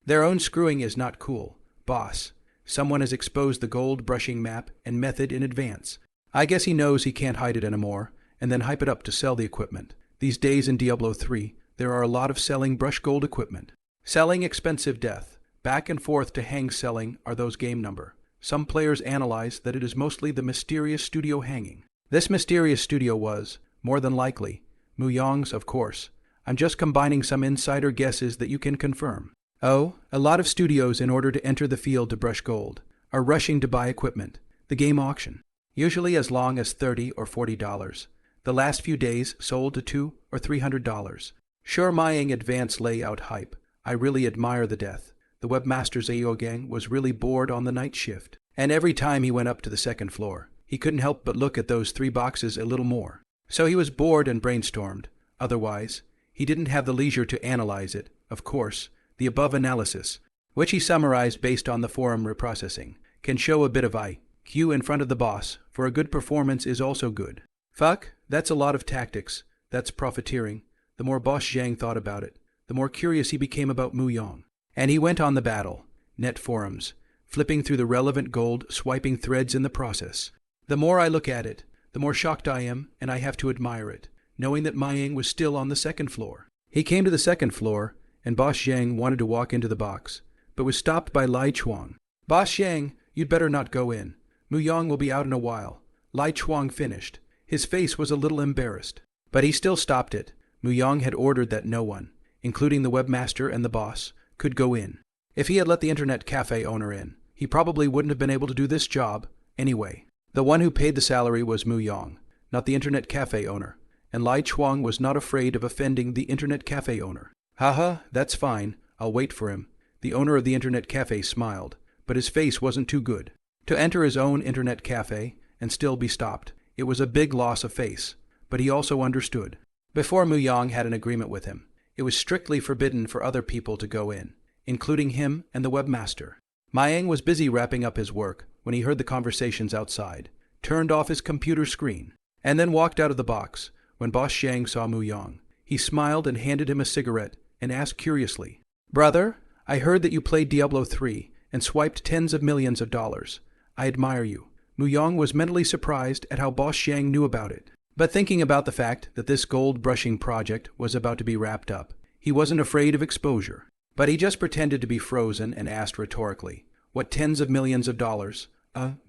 Their own screwing is not cool. Boss, someone has exposed the gold brushing map and method in advance. I guess he knows he can't hide it anymore, and then hype it up to sell the equipment. These days in Diablo 3, there are a lot of selling brush gold equipment. Selling expensive death. Back and forth to hang selling are those game number. Some players analyze that it is mostly the mysterious studio hanging. This mysterious studio was, more than likely, Muyang's, of course. I'm just combining some insider guesses that you can confirm. Oh, a lot of studios in order to enter the field to brush gold are rushing to buy equipment. The game auction. Usually as long as $30 or $40. The last few days sold to $200 or $300. Sure, Mayang advanced layout hype. I really admire the death. The webmaster Xiaogang was really bored on the night shift. And every time he went up to the second floor, he couldn't help but look at those 3 boxes a little more. So he was bored and brainstormed. Otherwise, he didn't have the leisure to analyze it, of course. The above analysis, which he summarized based on the forum reprocessing, can show a bit of IQ in front of the boss, for a good performance is also good. Fuck, that's a lot of tactics. That's profiteering. The more Boss Zhang thought about it, the more curious he became about Mu Yong. And he went on the battle, net forums, flipping through the relevant gold, swiping threads in the process. The more I look at it, the more shocked I am, and I have to admire it, knowing that Maying was still on the second floor. He came to the second floor, and Boss Zhang wanted to walk into the box, but was stopped by Lai Chuang. Boss Zhang, you'd better not go in. Mu Yong will be out in a while. Lai Chuang finished. His face was a little embarrassed, but he still stopped it. Mu Yong had ordered that no one, including the webmaster and the boss, could go in. If he had let the internet cafe owner in, he probably wouldn't have been able to do this job anyway. The one who paid the salary was Mu Yong, not the internet cafe owner, and Lai Chuang was not afraid of offending the internet cafe owner. Haha, that's fine. I'll wait for him. The owner of the internet cafe smiled, but his face wasn't too good. To enter his own internet cafe and still be stopped, it was a big loss of face, but he also understood. Before Mu Yong had an agreement with him, it was strictly forbidden for other people to go in, including him and the webmaster. Mayang was busy wrapping up his work when he heard the conversations outside, turned off his computer screen, and then walked out of the box. When Boss Zhang saw Mu Yong, he smiled and handed him a cigarette and asked curiously, "Brother, I heard that you played Diablo 3 and swiped tens of millions of dollars. I admire you." Mu Yong was mentally surprised at how Boss Zhang knew about it. But thinking about the fact that this gold brushing project was about to be wrapped up, he wasn't afraid of exposure. But he just pretended to be frozen and asked rhetorically, "What tens of millions of dollars?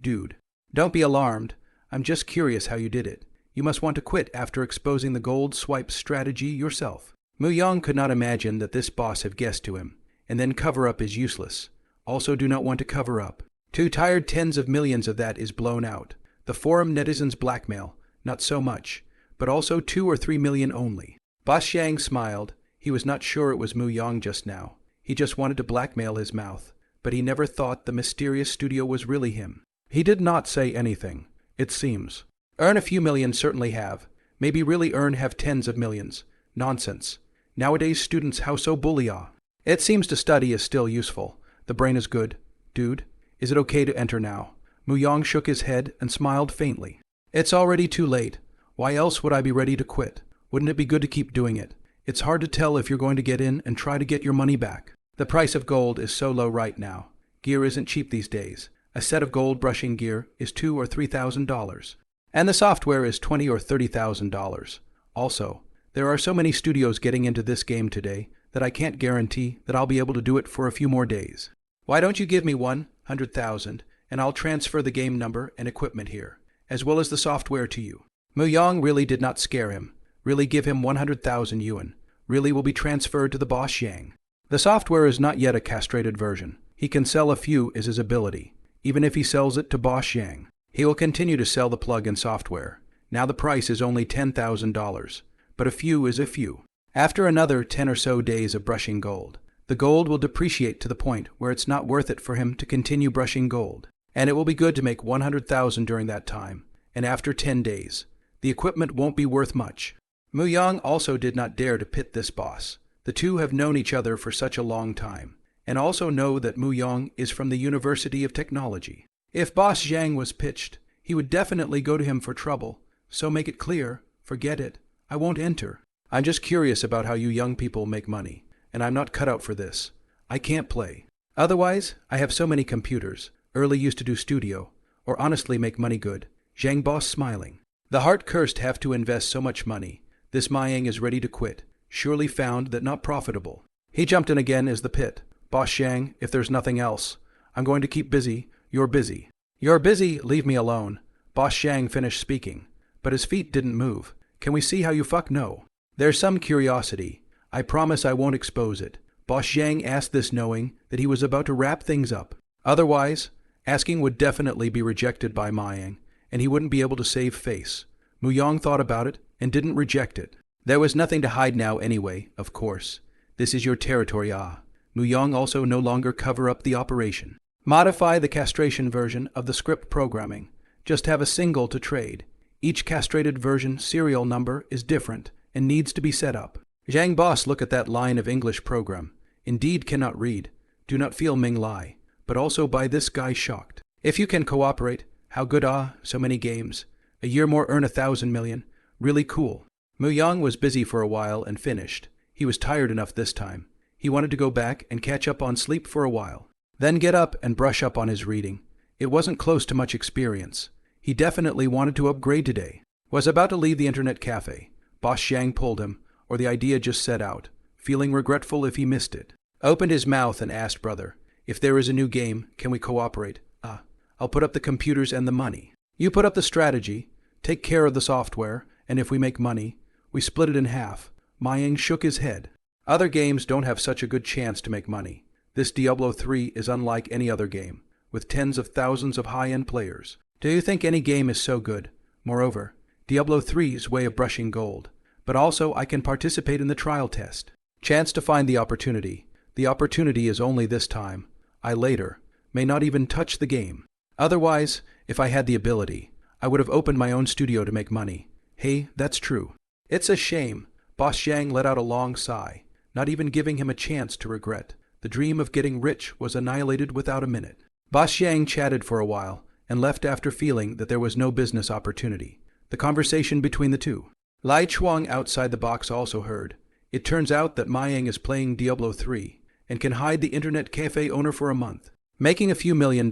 Dude. Don't be alarmed. I'm just curious how you did it. You must want to quit after exposing the gold swipe strategy yourself." Mu Yong could not imagine that this boss have guessed to him, and then cover up is useless. Also do not want to cover up. Too tired tens of millions of that is blown out. The forum netizens blackmail, not so much, but also 2 or 3 million only. Boss Zhang smiled. He was not sure it was Mu Yong just now. He just wanted to blackmail his mouth, but he never thought the mysterious studio was really him. He did not say anything, it seems. Earn a few million certainly have. Maybe really earn have tens of millions. Nonsense. Nowadays students how so bully ah. It seems to study is still useful. The brain is good. Dude, is it okay to enter now? Mu Yong shook his head and smiled faintly. It's already too late. Why else would I be ready to quit? Wouldn't it be good to keep doing it? It's hard to tell if you're going to get in and try to get your money back. The price of gold is so low right now. Gear isn't cheap these days. A set of gold brushing gear is $2,000 or $3,000. And the software is $20,000 or $30,000. Also, there are so many studios getting into this game today that I can't guarantee that I'll be able to do it for a few more days. Why don't you give me 100,000 and I'll transfer the game number and equipment here, as well as the software to you. Mu Yong really did not scare him. Really give him 100,000 yuan. Really will be transferred to the Boss Zhang. The software is not yet a castrated version. He can sell a few is his ability. Even if he sells it to Boss Zhang, he will continue to sell the plug-in software. Now the price is only $10,000, but a few is a few. After another 10 or so days of brushing gold, the gold will depreciate to the point where it's not worth it for him to continue brushing gold. And it will be good to make 100,000 during that time. And after 10 days, the equipment won't be worth much. Mu Yong also did not dare to pit this boss. The two have known each other for such a long time, and also know that Mu Yong is from the University of Technology. If Boss Zhang was pitched, he would definitely go to him for trouble. So make it clear, forget it, I won't enter. I'm just curious about how you young people make money, and I'm not cut out for this. I can't play. Otherwise, I have so many computers. Early used to do studio, or honestly make money good. Zhang boss smiling. The heart-cursed have to invest so much money. This Mayang is ready to quit. Surely found that not profitable. He jumped in again as the pit. Boss Zhang, if there's nothing else, I'm going to keep busy. You're busy. You're busy, leave me alone. Boss Zhang finished speaking, but his feet didn't move. Can we see how you fuck no? There's some curiosity. I promise I won't expose it. Boss Zhang asked this knowing that he was about to wrap things up. Otherwise, asking would definitely be rejected by Mayang, and he wouldn't be able to save face. Mu Yong thought about it and didn't reject it. There was nothing to hide now anyway, of course. This is your territory, ah. Mu Yong also no longer cover up the operation. Modify the castration version of the script programming. Just have a single to trade. Each castrated version serial number is different and needs to be set up. Zhang boss look at that line of English program. Indeed cannot read. Do not feel Ming Lai, but also by this guy shocked. If you can cooperate, how good ah, so many games. A year more earn 1,000 million. Really cool. Mu Yong was busy for a while and finished. He was tired enough this time. He wanted to go back and catch up on sleep for a while. Then get up and brush up on his reading. It wasn't close to much experience. He definitely wanted to upgrade today. Was about to leave the internet cafe. Boss Xiang pulled him, or the idea just set out, feeling regretful if he missed it. Opened his mouth and asked brother, if there is a new game, can we cooperate? I'll put up the computers and the money. You put up the strategy, take care of the software, and if we make money, we split it in half. Mayang shook his head. Other games don't have such a good chance to make money. This Diablo 3 is unlike any other game, with tens of thousands of high-end players. Do you think any game is so good? Moreover, Diablo 3's way of brushing gold, but also I can participate in the trial test. Chance to find the opportunity. The opportunity is only this time. I later may not even touch the game. Otherwise, if I had the ability, I would have opened my own studio to make money. Hey, that's true. It's a shame. Boss Xiang let out a long sigh, not even giving him a chance to regret. The dream of getting rich was annihilated without a minute. Boss Xiang chatted for a while and left after feeling that there was no business opportunity. The conversation between the two. Lai Chuang outside the box also heard. It turns out that Mayang is playing Diablo 3 and can hide the internet cafe owner for a month, making a few $1 million.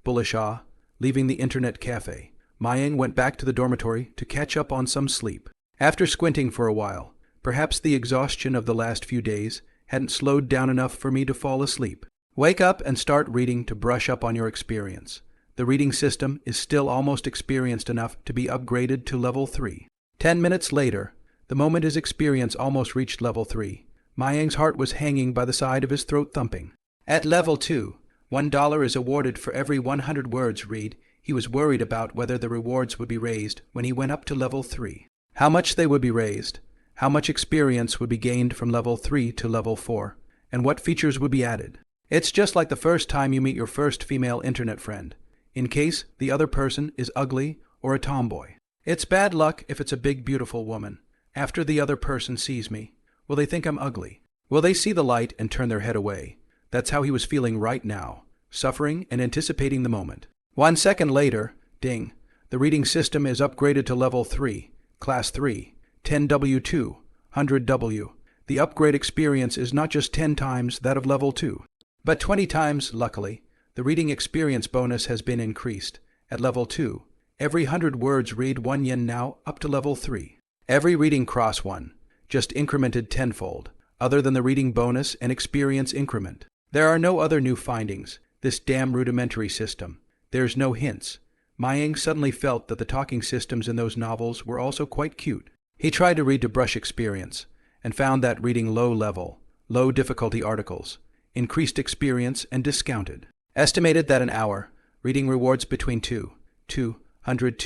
Bullish leaving the internet cafe. Mayang went back to the dormitory to catch up on some sleep. After squinting for a while, perhaps the exhaustion of the last few days hadn't slowed down enough for me to fall asleep. Wake up and start reading to brush up on your experience. The reading system is still almost experienced enough to be upgraded to level 3. 10 minutes later, the moment his experience almost reached level 3, Mayang's heart was hanging by the side of his throat thumping. At level 2, $1 is awarded for every 100 words read. He was worried about whether the rewards would be raised when he went up to level 3. How much they would be raised, how much experience would be gained from level 3 to level 4, and what features would be added. It's just like the first time you meet your first female internet friend, in case the other person is ugly or a tomboy. It's bad luck if it's a big, beautiful woman. After the other person sees me, will they think I'm ugly? Will they see the light and turn their head away? That's how he was feeling right now, suffering and anticipating the moment. 1 second later, ding, the reading system is upgraded to level 3, class 3, 10W2, 100W. The upgrade experience is not just 10 times that of level 2, but 20 times, luckily. The reading experience bonus has been increased. At level 2, every 100 words read 1 yen now up to level 3. Every reading cross 1, just incremented tenfold, other than the reading bonus and experience increment. There are no other new findings. This damn rudimentary system. There's no hints. Mayang suddenly felt that the talking systems in those novels were also quite cute. He tried to read to brush experience, and found that reading low-level, low-difficulty articles, increased experience and discounted. Estimated that an hour, reading rewards between 300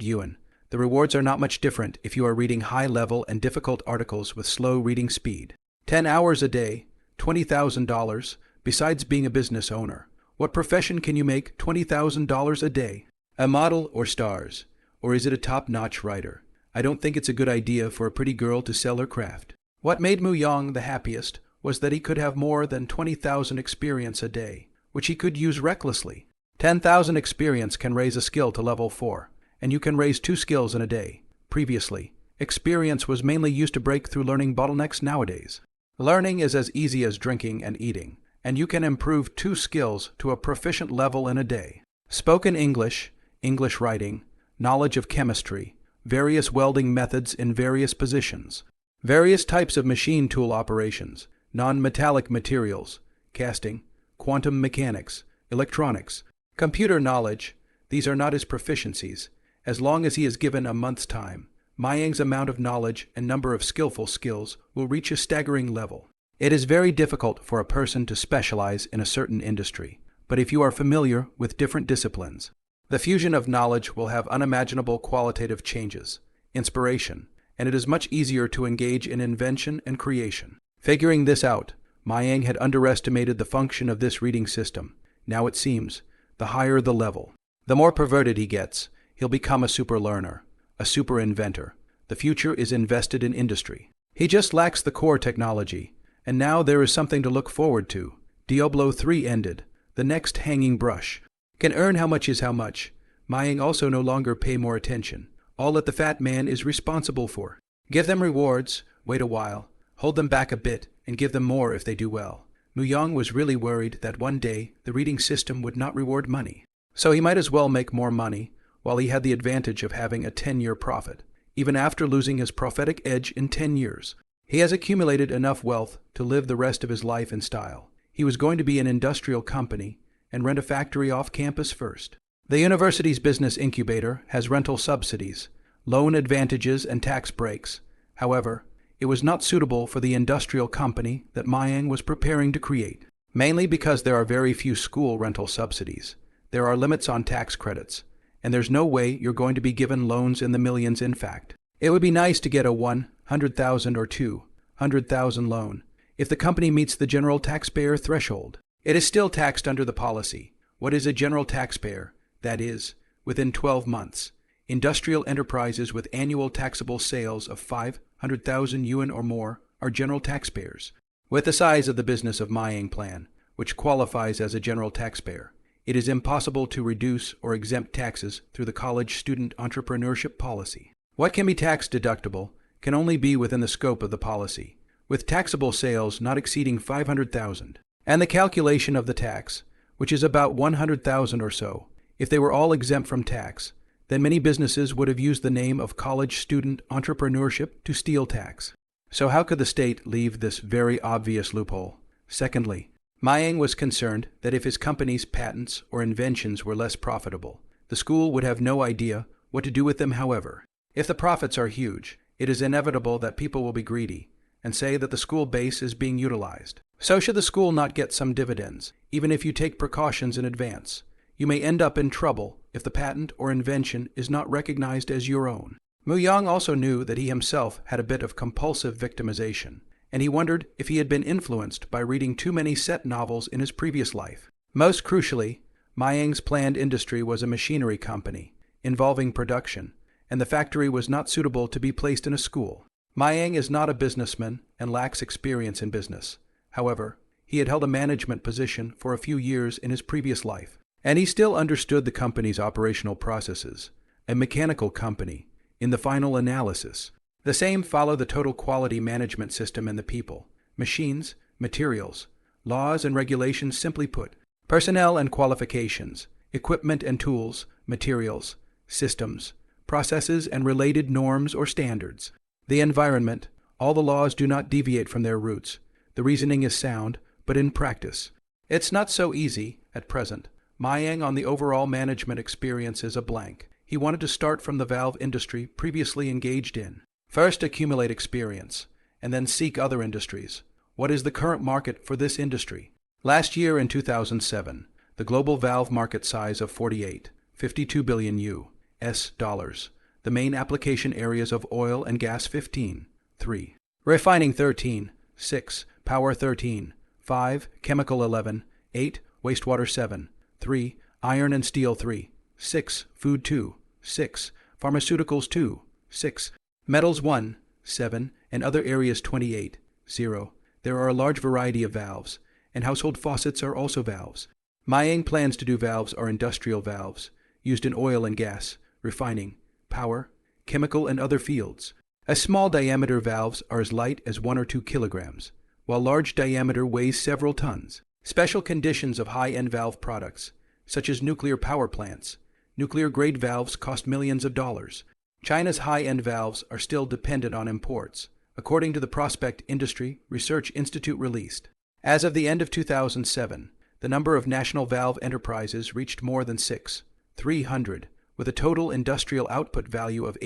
yuan. The rewards are not much different if you are reading high-level and difficult articles with slow reading speed. 10 hours a day, $20,000, besides being a business owner. What profession can you make $20,000 a day? A model or stars? Or is it a top-notch writer? I don't think it's a good idea for a pretty girl to sell her craft. What made Mu Yang the happiest was that he could have more than 20,000 experience a day, which he could use recklessly. 10,000 experience can raise a skill to level 4, and you can raise 2 skills in a day. Previously, experience was mainly used to break through learning bottlenecks nowadays. Learning is as easy as drinking and eating, and you can improve 2 skills to a proficient level in a day. Spoken English, English writing, knowledge of chemistry, various welding methods in various positions, various types of machine tool operations, non-metallic materials, casting, quantum mechanics, electronics, computer knowledge. These are not his proficiencies. As long as he is given a month's time, Mayang's amount of knowledge and number of skillful skills will reach a staggering level. It is very difficult for a person to specialize in a certain industry, but if you are familiar with different disciplines, the fusion of knowledge will have unimaginable qualitative changes, inspiration, and it is much easier to engage in invention and creation. Figuring this out, Mayang had underestimated the function of this reading system. Now it seems, the higher the level, the more perverted he gets, he'll become a super learner, a super inventor. The future is invested in industry. He just lacks the core technology. And now there is something to look forward to. Diablo 3 ended. The next hanging brush. Can earn how much is how much. Mayang also no longer pay more attention. All that the fat man is responsible for. Give them rewards. Wait a while, hold them back a bit, and give them more if they do well. Muyang was really worried that one day the reading system would not reward money. So he might as well make more money while he had the advantage of having a 10-year profit, even after losing his prophetic edge in 10 years. He has accumulated enough wealth to live the rest of his life in style. He was going to be an industrial company and rent a factory off campus first. The university's business incubator has rental subsidies, loan advantages, and tax breaks. However, it was not suitable for the industrial company that Mayang was preparing to create, mainly because there are very few school rental subsidies. There are limits on tax credits, and there's no way you're going to be given loans in the millions. In fact, it would be nice to get a 100,000 or 200,000 loan if the company meets the general taxpayer threshold. It is still taxed under the policy. What is a general taxpayer? That is, within 12 months, industrial enterprises with annual taxable sales of 500,000 yuan or more are general taxpayers. With the size of the business of Mayang plan, which qualifies as a general taxpayer, it is impossible to reduce or exempt taxes through the college student entrepreneurship policy. What can be tax deductible can only be within the scope of the policy, with taxable sales not exceeding 500,000. And the calculation of the tax, which is about 100,000 or so, if they were all exempt from tax, then many businesses would have used the name of college student entrepreneurship to steal tax. So how could the state leave this very obvious loophole? Secondly, Mayang was concerned that if his company's patents or inventions were less profitable, the school would have no idea what to do with them. However, if the profits are huge, it is inevitable that people will be greedy and say that the school base is being utilized. So should the school not get some dividends, even if you take precautions in advance? You may end up in trouble if the patent or invention is not recognized as your own. Muyang also knew that he himself had a bit of compulsive victimization, and he wondered if he had been influenced by reading too many set novels in his previous life. Most crucially, Mayang's planned industry was a machinery company involving production, and the factory was not suitable to be placed in a school. Mayang is not a businessman and lacks experience in business. However, he had held a management position for a few years in his previous life, and he still understood the company's operational processes. A mechanical company, in the final analysis, the same follow the total quality management system in the people, machines, materials, laws and regulations. Simply put, personnel and qualifications, equipment and tools, materials, systems, processes and related norms or standards. The environment, all the laws do not deviate from their roots. The reasoning is sound, but in practice, it's not so easy at present. Mayang on the overall management experience is a blank. He wanted to start from the valve industry previously engaged in. First accumulate experience, and then seek other industries. What is the current market for this industry? Last year in 2007, the global valve market size of 52 billion US dollars. The main application areas of oil and gas 15, 3. Refining 13, 6. Power 13, 5. Chemical 11, 8. Wastewater 7, 3. Iron and steel 3, 6. Food 2, 6. Pharmaceuticals 2, 6. Metals 1, 7. And other areas 28, 0. There are a large variety of valves, and household faucets are also valves. Mayang plans to do valves are industrial valves, used in oil and gas, refining, power, chemical and other fields. As small diameter valves are as light as 1 or 2 kilograms, while large diameter weighs several tons. Special conditions of high-end valve products, such as nuclear power plants, nuclear-grade valves cost millions of dollars. China's high-end valves are still dependent on imports, according to the Prospect Industry Research Institute released. As of the end of 2007, the number of national valve enterprises reached more than 300, with a total industrial output value of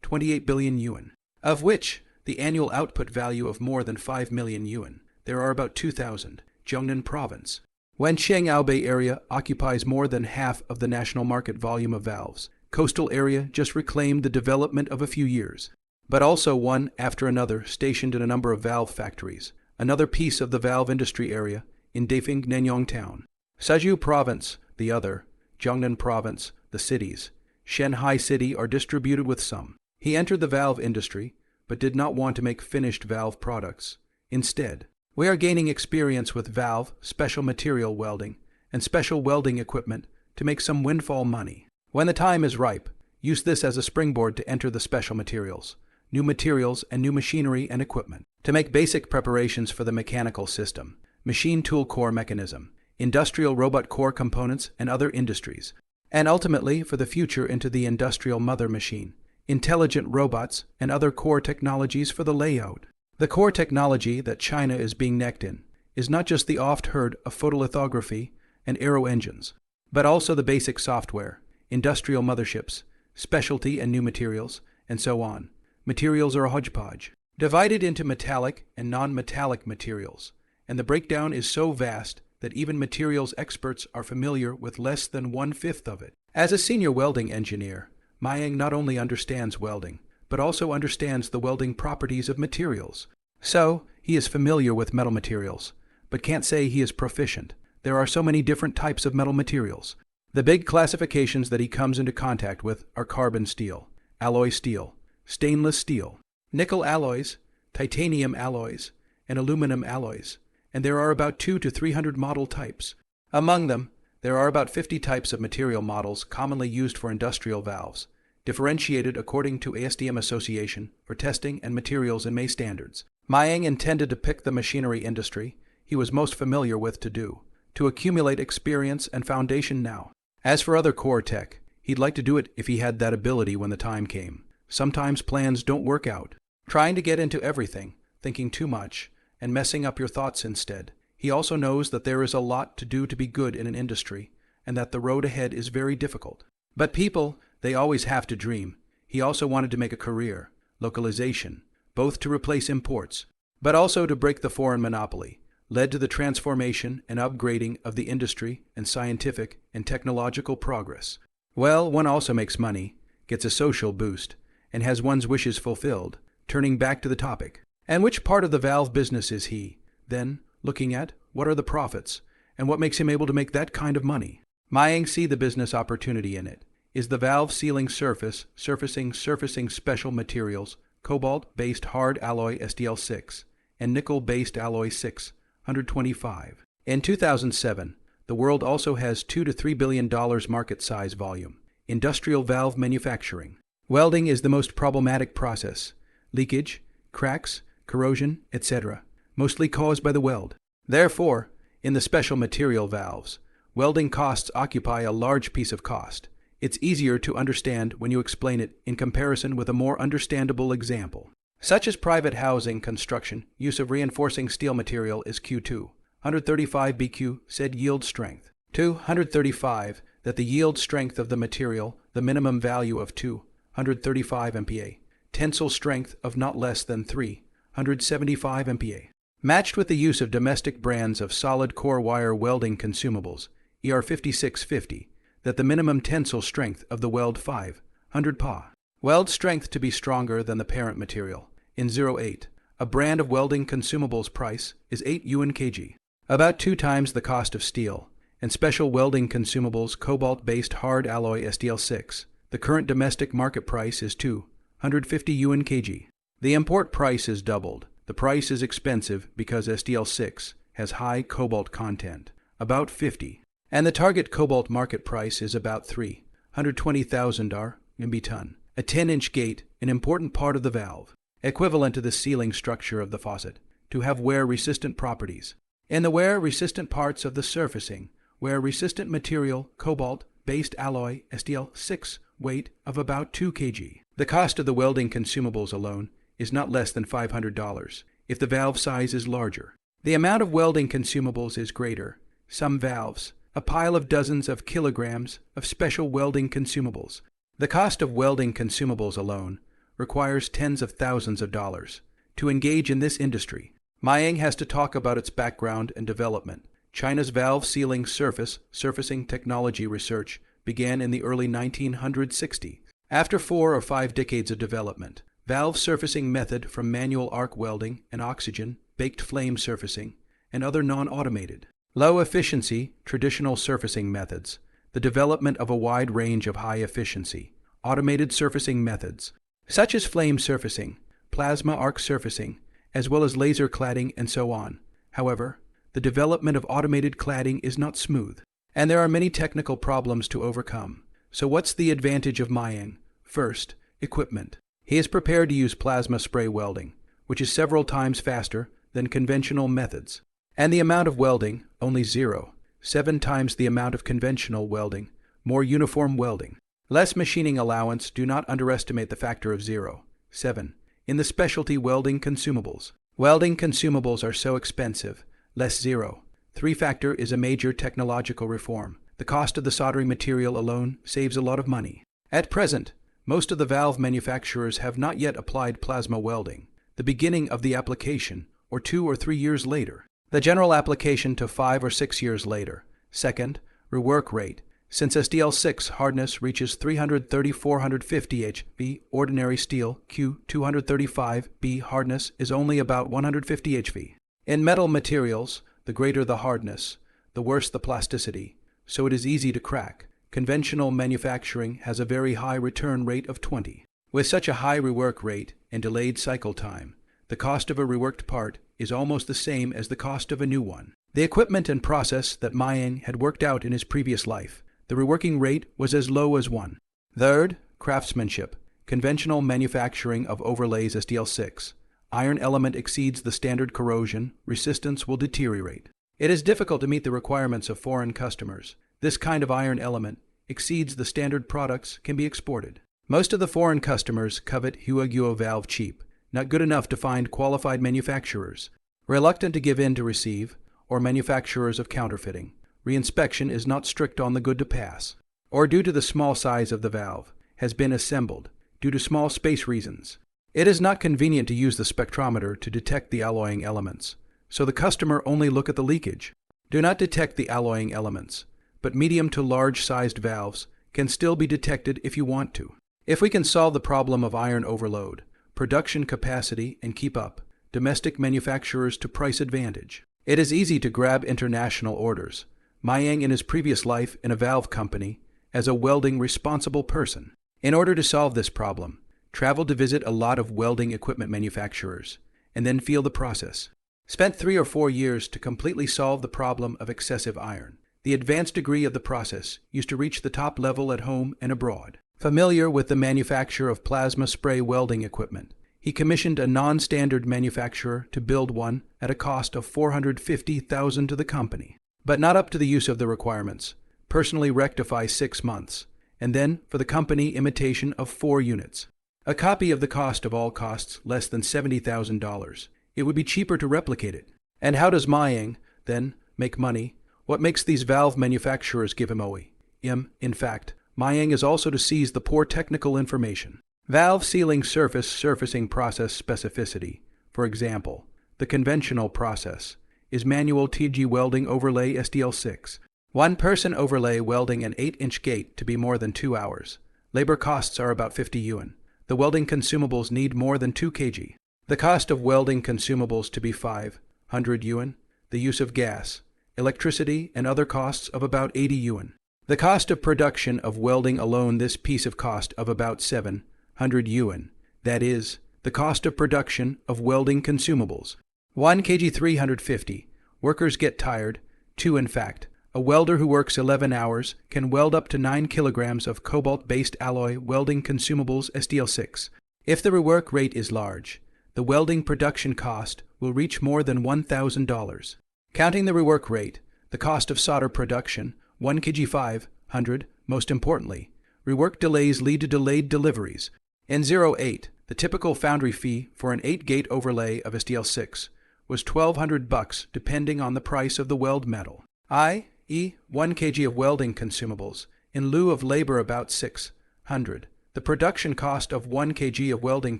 28 billion yuan, of which the annual output value of more than 5 million yuan. There are about 2,000. Jiangnan Province. Wencheng Aobei area occupies more than half of the national market volume of valves. Coastal area just reclaimed the development of a few years, but also one after another stationed in a number of valve factories. Another piece of the valve industry area in Dafing Nanyang Town. Suzhou Province, the other. Jiangnan Province, the cities. Shanghai City are distributed with some. He entered the valve industry, but did not want to make finished valve products. Instead, we are gaining experience with valve, special material welding, and special welding equipment to make some windfall money. When the time is ripe, use this as a springboard to enter the special materials. new materials, and new machinery and equipment. To make basic preparations for the mechanical system, machine tool core mechanism, industrial robot core components, and other industries. And ultimately, for the future into the industrial mother machine, intelligent robots, and other core technologies for the layout. The core technology that China is being necked in is not just the oft-heard of photolithography and aero engines, but also the basic software, industrial motherships, specialty and new materials, and so on. Materials are a hodgepodge, divided into metallic and non-metallic materials, and the breakdown is so vast that even materials experts are familiar with less than 1/5 of it. As a senior welding engineer, Mayang not only understands welding, but also understands the welding properties of materials. So, he is familiar with metal materials, but can't say he is proficient. There are so many different types of metal materials. The big classifications that he comes into contact with are carbon steel, alloy steel, stainless steel, nickel alloys, titanium alloys, and aluminum alloys, and there are about 200 to 300 model types. Among them, there are about 50 types of material models commonly used for industrial valves, differentiated according to ASTM Association for Testing and Materials and May standards. Mayang intended to pick the machinery industry he was most familiar with to accumulate experience and foundation now. As for other core tech, he'd like to do it if he had that ability when the time came. Sometimes plans don't work out. Trying to get into everything, thinking too much, and messing up your thoughts instead. He also knows that there is a lot to do to be good in an industry, and that the road ahead is very difficult. But people, they always have to dream. He also wanted to make a career, localization, both to replace imports, but also to break the foreign monopoly, led to the transformation and upgrading of the industry and scientific and technological progress. Well, one also makes money, gets a social boost, and has one's wishes fulfilled. Turning back to the topic. And which part of the valve business is he, then, looking at? What are the profits, and what makes him able to make that kind of money? Mayang see the business opportunity in it. Is the valve sealing surfacing special materials, cobalt-based hard alloy SDL6, and nickel-based alloy 625. In 2007, the world also has $2 to $3 billion market size volume. Industrial valve manufacturing. Welding is the most problematic process. Leakage, cracks, corrosion, etc., mostly caused by the weld. Therefore, in the special material valves, welding costs occupy a large piece of cost. It's easier to understand when you explain it in comparison with a more understandable example. Such as private housing construction, use of reinforcing steel material is Q2, 135 BQ said yield strength. 235 that the yield strength of the material, the minimum value of 235 MPa, tensile strength of not less than 375 MPa. Matched with the use of domestic brands of solid core wire welding consumables, ER5650, that the minimum tensile strength of the weld 500 Pa. Weld strength to be stronger than the parent material. In 08, a brand of welding consumables price is 8 yuan kg, about 2 times the cost of steel, and special welding consumables cobalt-based hard alloy SDL6. The current domestic market price is 250 yuan kg. The import price is doubled. The price is expensive because SDL6 has high cobalt content, about 50, and the target cobalt market price is about 320,000 RMB ton. A 10-inch gate, an important part of the valve, equivalent to the sealing structure of the faucet, to have wear-resistant properties. In the wear-resistant parts of the surfacing, wear-resistant material, cobalt-based alloy SDL6, weight of about 2 kg. The cost of the welding consumables alone is not less than $500 if the valve size is larger. The amount of welding consumables is greater. Some valves, a pile of dozens of kilograms of special welding consumables. The cost of welding consumables alone requires tens of thousands of dollars. To engage in this industry, Mayang has to talk about its background and development. China's valve sealing surfacing technology research began in the early 1960s. After 4 or 5 decades of development, valve surfacing method from manual arc welding and oxygen, baked flame surfacing, and other non-automated, low-efficiency traditional surfacing methods, the development of a wide range of high-efficiency, automated surfacing methods, such as flame surfacing, plasma arc surfacing, as well as laser cladding and so on. However, the development of automated cladding is not smooth, and there are many technical problems to overcome. So what's the advantage of Mayang? First, equipment. He is prepared to use plasma spray welding, which is several times faster than conventional methods. And the amount of welding, only 0.7 times the amount of conventional welding, more uniform welding. Less machining allowance. Do not underestimate the factor of 0.7 in the specialty welding consumables. Welding consumables are so expensive. Less 0.3 factor is a major technological reform. The cost of the soldering material alone saves a lot of money. At present, most of the valve manufacturers have not yet applied plasma welding. The beginning of the application, or 2 or 3 years later. The general application to 5 or 6 years later. Second, rework rate. Since SDL6 hardness reaches 330-450 HV, ordinary steel Q235B hardness is only about 150 HV. In metal materials, the greater the hardness, the worse the plasticity, so it is easy to crack. Conventional manufacturing has a very high return rate of 20. With such a high rework rate and delayed cycle time, the cost of a reworked part is almost the same as the cost of a new one. The equipment and process that Manhwa had worked out in his previous life, the reworking rate was as low as 1. Third, craftsmanship. Conventional manufacturing of overlays SDL6. Iron element exceeds the standard corrosion, resistance will deteriorate. It is difficult to meet the requirements of foreign customers. This kind of iron element exceeds the standard products can be exported. Most of the foreign customers covet Huaguo valve cheap, not good enough to find qualified manufacturers, reluctant to give in to receive, or manufacturers of counterfeiting. Reinspection is not strict on the good to pass, or due to the small size of the valve, has been assembled, due to small space reasons. It is not convenient to use the spectrometer to detect the alloying elements, so the customer only look at the leakage. Do not detect the alloying elements, but medium to large-sized valves can still be detected if you want to. If we can solve the problem of iron overload, production capacity, and keep up, domestic manufacturers to price advantage, it is easy to grab international orders. Manhwa in his previous life in a valve company as a welding responsible person. In order to solve this problem, traveled to visit a lot of welding equipment manufacturers, and then feel the process. Spent 3 or 4 years to completely solve the problem of excessive iron. The advanced degree of the process used to reach the top level at home and abroad. Familiar with the manufacture of plasma spray welding equipment, he commissioned a non-standard manufacturer to build one at a cost of $450,000 to the company, but not up to the use of the requirements. Personally rectify 6 months, and then for the company imitation of 4 units. A copy of the cost of all costs less than $70,000. It would be cheaper to replicate it. And how does Manhwa, then, make money? What makes these valve manufacturers give him OE? In fact, Manhwa is also to seize the poor technical information. Valve sealing surfacing process specificity. For example, the conventional process is manual TG welding overlay SDL6. One person overlay welding an 8-inch gate to be more than 2 hours. Labor costs are about 50 yuan. The welding consumables need more than 2 kg. The cost of welding consumables to be 500 yuan. The use of gas, electricity, and other costs of about 80 yuan. The cost of production of welding alone, this piece of cost of about 700 yuan. That is, the cost of production of welding consumables. 1 kg 350. Workers get tired. 2 in fact. A welder who works 11 hours can weld up to 9 kilograms of cobalt-based alloy welding consumables SDL6. If the rework rate is large, the welding production cost will reach more than $1,000. Counting the rework rate, the cost of solder production, 1 kg 500, most importantly. Rework delays lead to delayed deliveries. In 08, the typical foundry fee for an 8-gate overlay of SDL6 was $1,200 depending on the price of the weld metal. i.e. 1 kg of welding consumables, in lieu of labor about 600. The production cost of 1 kg of welding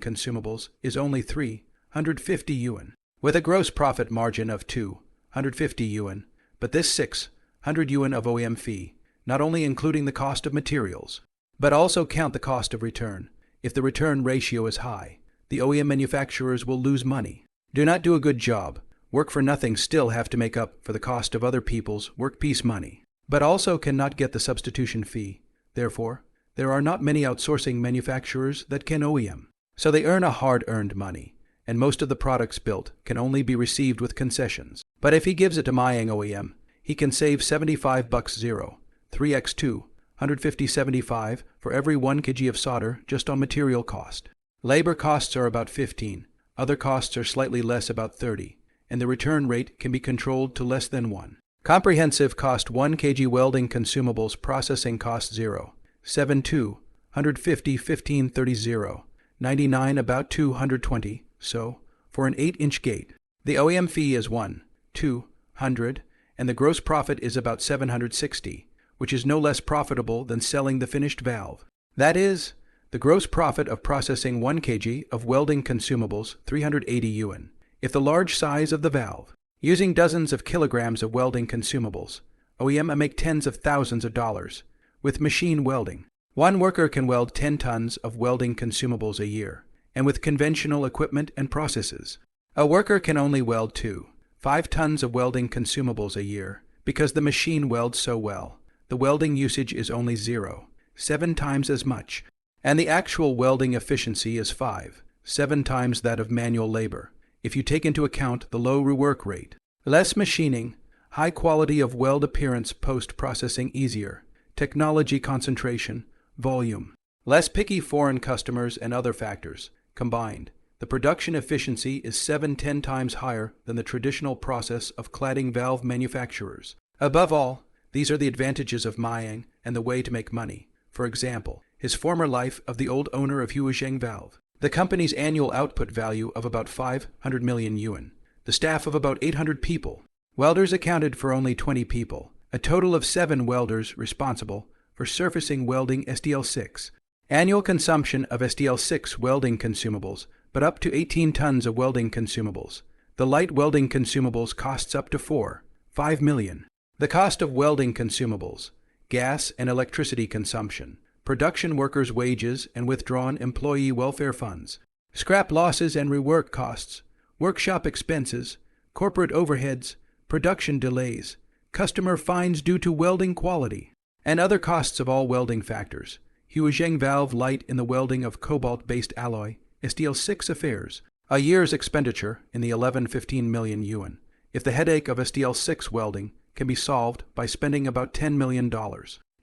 consumables is only 350 yuan, with a gross profit margin of 250 yuan, but this 600 yuan of OEM fee, not only including the cost of materials, but also count the cost of return. If the return ratio is high, the OEM manufacturers will lose money. Do not do a good job. Work for nothing still have to make up for the cost of other people's workpiece money, but also cannot get the substitution fee. Therefore, there are not many outsourcing manufacturers that can OEM. So they earn a hard-earned money, and most of the products built can only be received with concessions. But if he gives it to Manhwa OEM, he can save $75 3x2, 150 75 for every 1 kg of solder just on material cost. Labor costs are about 15, other costs are slightly less, about 30, and the return rate can be controlled to less than 1. Comprehensive cost 1 kg welding consumables, processing cost 0, 7.2, 150, 15, 30, 0, 99, about 220, so, for an 8-inch gate. The OEM fee is 1, 200, and the gross profit is about 760, which is no less profitable than selling the finished valve. That is, the gross profit of processing 1 kg of welding consumables, 380 yuan. If the large size of the valve, using dozens of kilograms of welding consumables, OEM make tens of thousands of dollars. With machine welding, one worker can weld 10 tons of welding consumables a year, and with conventional equipment and processes, a worker can only weld 5 tons of welding consumables a year. Because the machine welds so well, the welding usage is only 0.7 times as much, and the actual welding efficiency is 5.7 times that of manual labor, if you take into account the low rework rate. Less machining, high quality of weld appearance, post-processing easier, technology concentration, volume, less picky foreign customers, and other factors. Combined, the production efficiency is 7-10 times higher than the traditional process of cladding valve manufacturers. Above all, these are the advantages of Manhwa and the way to make money. For example, his former life of the old owner of Huazheng Valve. The company's annual output value of about 500 million yuan. The staff of about 800 people. Welders accounted for only 20 people. A total of 7 welders responsible for surfacing welding SDL6. Annual consumption of SDL6 welding consumables, but up to 18 tons of welding consumables. The light welding consumables costs up to 4.5 million. The cost of welding consumables, gas and electricity consumption, production workers' wages and withdrawn employee welfare funds, scrap losses and rework costs, workshop expenses, corporate overheads, production delays, customer fines due to welding quality, and other costs of all welding factors. Huazheng Valve light in the welding of cobalt-based alloy, SDL6 affairs, a year's expenditure in the 11-15 million yuan. If the headache of SDL6 welding can be solved by spending about $10 million.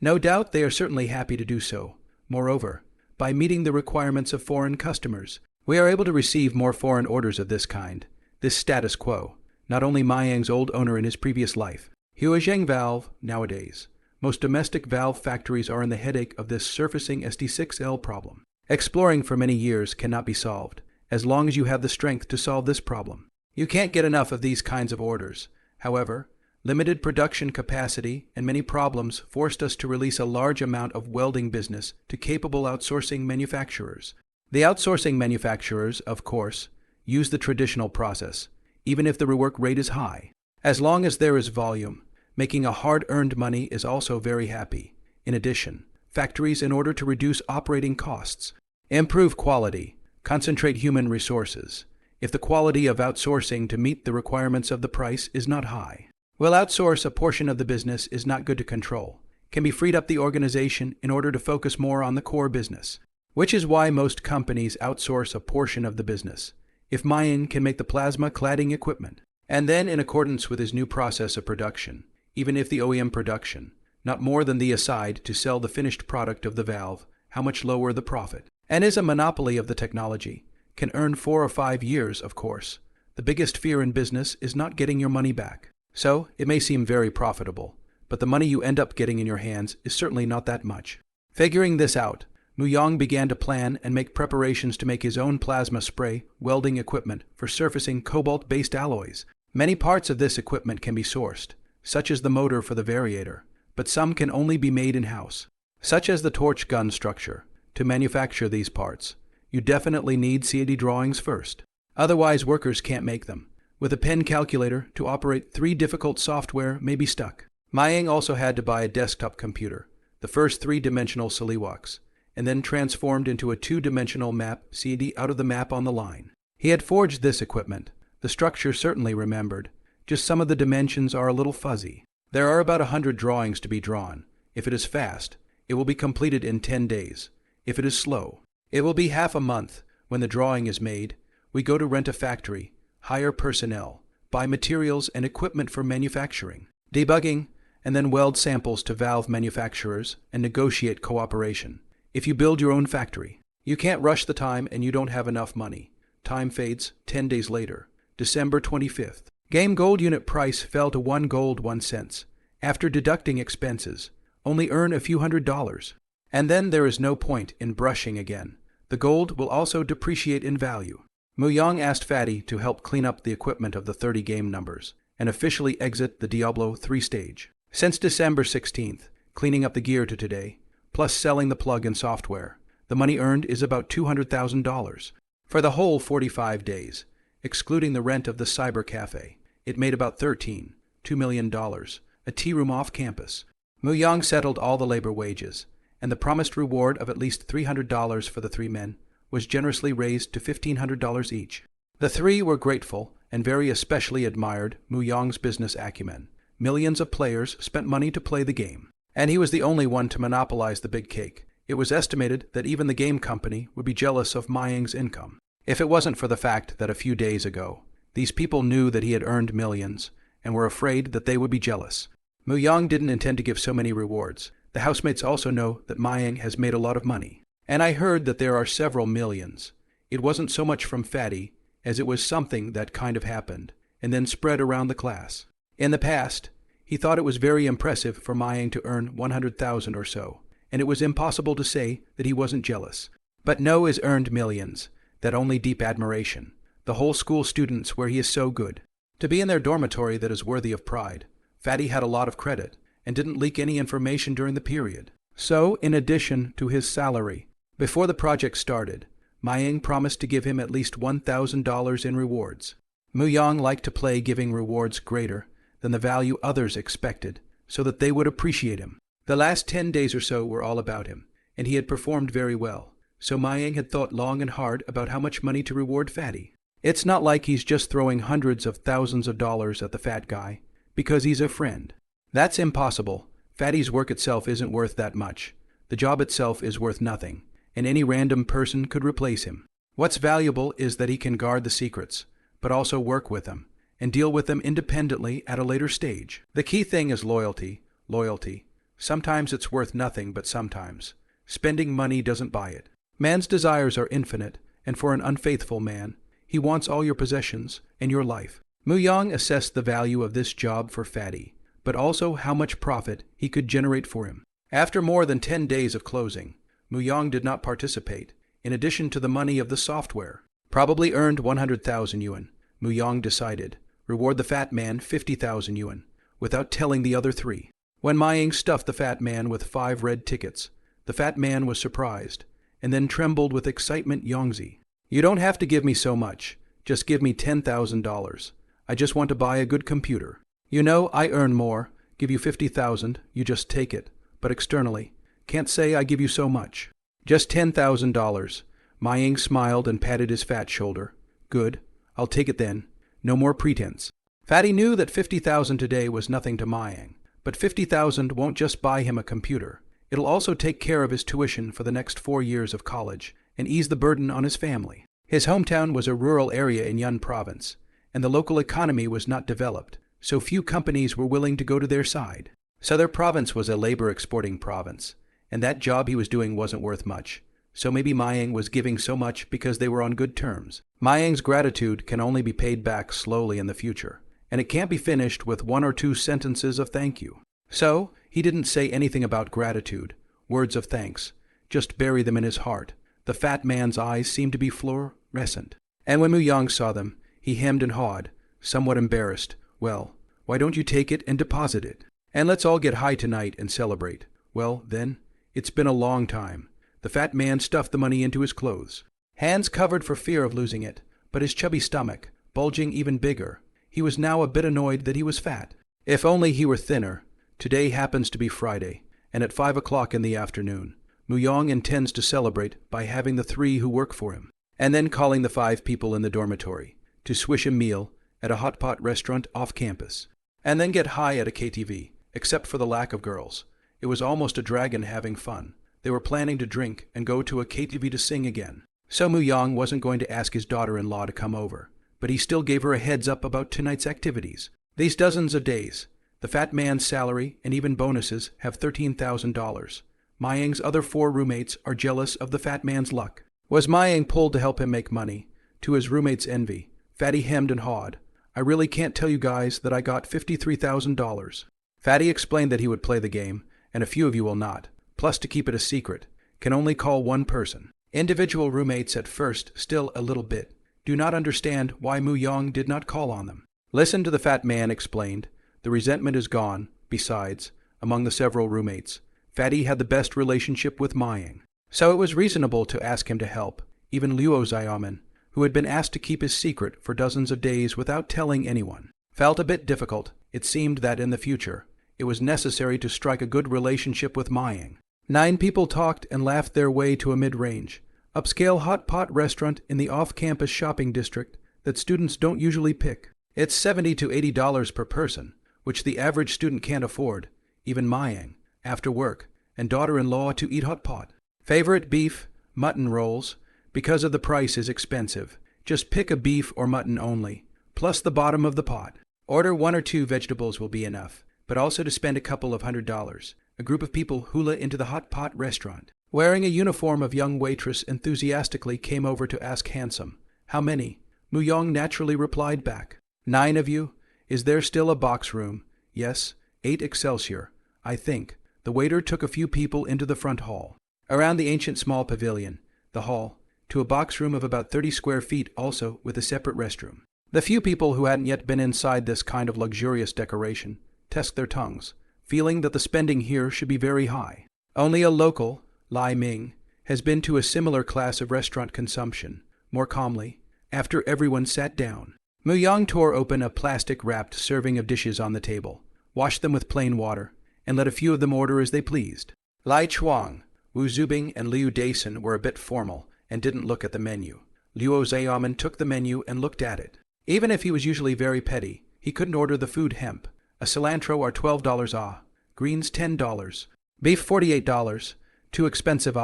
No doubt they are certainly happy to do so. Moreover, by meeting the requirements of foreign customers, we are able to receive more foreign orders of this kind. This status quo, not only Manhwa's old owner in his previous life, Huazheng Valve nowadays. Most domestic valve factories are in the headache of this surfacing SD6L problem. Exploring for many years cannot be solved, as long as you have the strength to solve this problem. You can't get enough of these kinds of orders. However, limited production capacity and many problems forced us to release a large amount of welding business to capable outsourcing manufacturers. The outsourcing manufacturers, of course, use the traditional process, even if the rework rate is high. As long as there is volume, making a hard-earned money is also very happy. In addition, factories, in order to reduce operating costs, improve quality, concentrate human resources. If the quality of outsourcing to meet the requirements of the price is not high, will outsource a portion of the business is not good to control, can be freed up the organization in order to focus more on the core business, which is why most companies outsource a portion of the business. If Manhwa can make the plasma cladding equipment, and then in accordance with his new process of production, even if the OEM production, not more than the aside to sell the finished product of the valve, how much lower the profit, and is a monopoly of the technology, can earn 4 or 5 years, of course. The biggest fear in business is not getting your money back. So, it may seem very profitable, but the money you end up getting in your hands is certainly not that much. Figuring this out, Muyang began to plan and make preparations to make his own plasma spray welding equipment for surfacing cobalt-based alloys. Many parts of this equipment can be sourced, such as the motor for the variator, but some can only be made in-house, such as the torch gun structure. To manufacture these parts, you definitely need CAD drawings first. Otherwise, workers can't make them. With a pen calculator to operate 3 difficult software may be stuck. Manhwa also had to buy a desktop computer, the first 3-dimensional Soliwaks, and then transformed into a 2-dimensional map CAD out of the map on the line. He had forged this equipment. The structure certainly remembered, just some of the dimensions are a little fuzzy. There are about 100 drawings to be drawn. If it is fast, it will be completed in 10 days. If it is slow, it will be half a month. When the drawing is made, we go to rent a factory, hire personnel, buy materials and equipment for manufacturing, debugging, and then weld samples to valve manufacturers and negotiate cooperation. If you build your own factory, You can't rush the time and you don't have enough money. Time fades 10 days later, December 25th. Game gold unit price fell to 1 gold 1 cents. After deducting expenses, only earn a few $100s. And then there is no point in brushing again. The gold will also depreciate in value. Muyang asked Fatty to help clean up the equipment of the 30 game numbers and officially exit the Diablo 3 stage. Since December 16th, cleaning up the gear to today, plus selling the plug-in software, the money earned is about $200,000. For the whole 45 days, excluding the rent of the cyber cafe, it made about $2 million, a tea room off campus. Muyang settled all the labor wages, and the promised reward of at least $300 for the 3 men was generously raised to $1,500 each. The 3 were grateful and very especially admired Muyang's business acumen. Millions of players spent money to play the game, and he was the only one to monopolize the big cake. It was estimated that even the game company would be jealous of Muyang's income, if it wasn't for the fact that a few days ago, these people knew that he had earned millions and were afraid that they would be jealous. Muyang didn't intend to give so many rewards. The housemates also know that Muyang has made a lot of money, and I heard that there are several millions. It wasn't so much from Fatty as it was something that kind of happened and then spread around the class. In the past, he thought it was very impressive for Muyang to earn 100,000 or so, and it was impossible to say that he wasn't jealous. But No is earned millions, that only deep admiration. The whole school students where he is so good. To be in their dormitory that is worthy of pride. Fatty had a lot of credit and didn't leak any information during the period. So, in addition to his salary, before the project started, Muyang promised to give him at least $1,000 in rewards. Muyang liked to play giving rewards greater than the value others expected, so that they would appreciate him. The last 10 days or so were all about him, and he had performed very well. So Muyang had thought long and hard about how much money to reward Fatty. It's not like he's just throwing hundreds of thousands of dollars at the fat guy, because he's a friend. That's impossible. Fatty's work itself isn't worth that much. The job itself is worth nothing, and any random person could replace him. What's valuable is that he can guard the secrets, but also work with them, and deal with them independently at a later stage. The key thing is loyalty. Loyalty. Sometimes it's worth nothing, but sometimes spending money doesn't buy it. Man's desires are infinite, and for an unfaithful man, he wants all your possessions and your life. Muyang assessed the value of this job for Fatty, but also how much profit he could generate for him. After more than 10 days of closing, Muyang did not participate, in addition to the money of the software. Probably earned 100,000 yuan, Muyang decided. Reward the fat man 50,000 yuan, without telling the other 3. When Muyang stuffed the fat man with 5 red tickets, the fat man was surprised, and then trembled with excitement. Yongzi, you don't have to give me so much. Just give me $10,000. I just want to buy a good computer. You know, I earn more. Give you 50,000, you just take it. But externally, can't say I give you so much. Just $10,000. Muyang smiled and patted his fat shoulder. Good, I'll take it then. No more pretense. Fatty knew that 50,000 today was nothing to Muyang, but 50,000 won't just buy him a computer. It'll also take care of his tuition for the next 4 years of college and ease the burden on his family. His hometown was a rural area in Yun province, and the local economy was not developed, so few companies were willing to go to their side. So their province was a labor-exporting province, and that job he was doing wasn't worth much. So maybe Muyang was giving so much because they were on good terms. Muyang's gratitude can only be paid back slowly in the future, and it can't be finished with 1 or 2 sentences of thank you. So he didn't say anything about gratitude, words of thanks, just bury them in his heart. The fat man's eyes seemed to be fluorescent, and when Muyang saw them, he hemmed and hawed, somewhat embarrassed. Well, why don't you take it and deposit it? And let's all get high tonight and celebrate. Well, then, it's been a long time. The fat man stuffed the money into his clothes, hands covered for fear of losing it, but his chubby stomach, bulging even bigger. He was now a bit annoyed that he was fat. If only he were thinner. Today happens to be Friday, and at 5 o'clock in the afternoon, Muyang intends to celebrate by having the 3 who work for him, and then calling the 5 people in the dormitory, to swish a meal at a hot pot restaurant off campus, and then get high at a KTV, except for the lack of girls. It was almost a dragon having fun. They were planning to drink and go to a KTV to sing again. So Muyang wasn't going to ask his daughter-in-law to come over, but he still gave her a heads up about tonight's activities. These dozens of days, the fat man's salary and even bonuses have $13,000. Muyang's other 4 roommates are jealous of the fat man's luck. Was Mayang pulled to help him make money, to his roommate's envy. Fatty hemmed and hawed. I really can't tell you guys that I got $53,000. Fatty explained that he would play the game, and a few of you will not. Plus, to keep it a secret, can only call one person. Individual roommates at first, still a little bit, do not understand why Mu Yong did not call on them. Listen to the fat man explained. The resentment is gone. Besides, among the several roommates, Fatty had the best relationship with Mayang. So it was reasonable to ask him to help. Even Luo Xiaoman, who had been asked to keep his secret for dozens of days without telling anyone, felt a bit difficult. It seemed that in the future, it was necessary to strike a good relationship with Mayang. 9 people talked and laughed their way to a mid-range, upscale hot pot restaurant in the off-campus shopping district that students don't usually pick. It's $70 to $80 per person, which the average student can't afford, even Mayang, after work, and daughter-in-law to eat hot pot. Favorite beef, mutton rolls, because of the price is expensive. Just pick a beef or mutton only, plus the bottom of the pot. Order 1 or 2 vegetables will be enough, but also to spend a couple of $100. A group of people hula into the hot pot restaurant. Wearing a uniform, of young waitress enthusiastically came over to ask Handsome, how many? Mu Yong naturally replied back. 9 of you? Is there still a box room? Yes, 8 Excelsior, I think. The waiter took a few people into the front hall. Around the ancient small pavilion, the hall, to a box room of about 30 square feet also with a separate restroom. The few people who hadn't yet been inside this kind of luxurious decoration test their tongues, feeling that the spending here should be very high. Only a local, Lai Ming, has been to a similar class of restaurant consumption, more calmly, after everyone sat down. Mu Yang tore open a plastic-wrapped serving of dishes on the table, washed them with plain water, and let a few of them order as they pleased. Lai Chuang, Wu Zubing, and Liu Dason were a bit formal and didn't look at the menu. Luo Xiaoman took the menu and looked at it. Even if he was usually very petty, he couldn't order the food hemp. A cilantro are $12 greens $10, beef $48, too expensive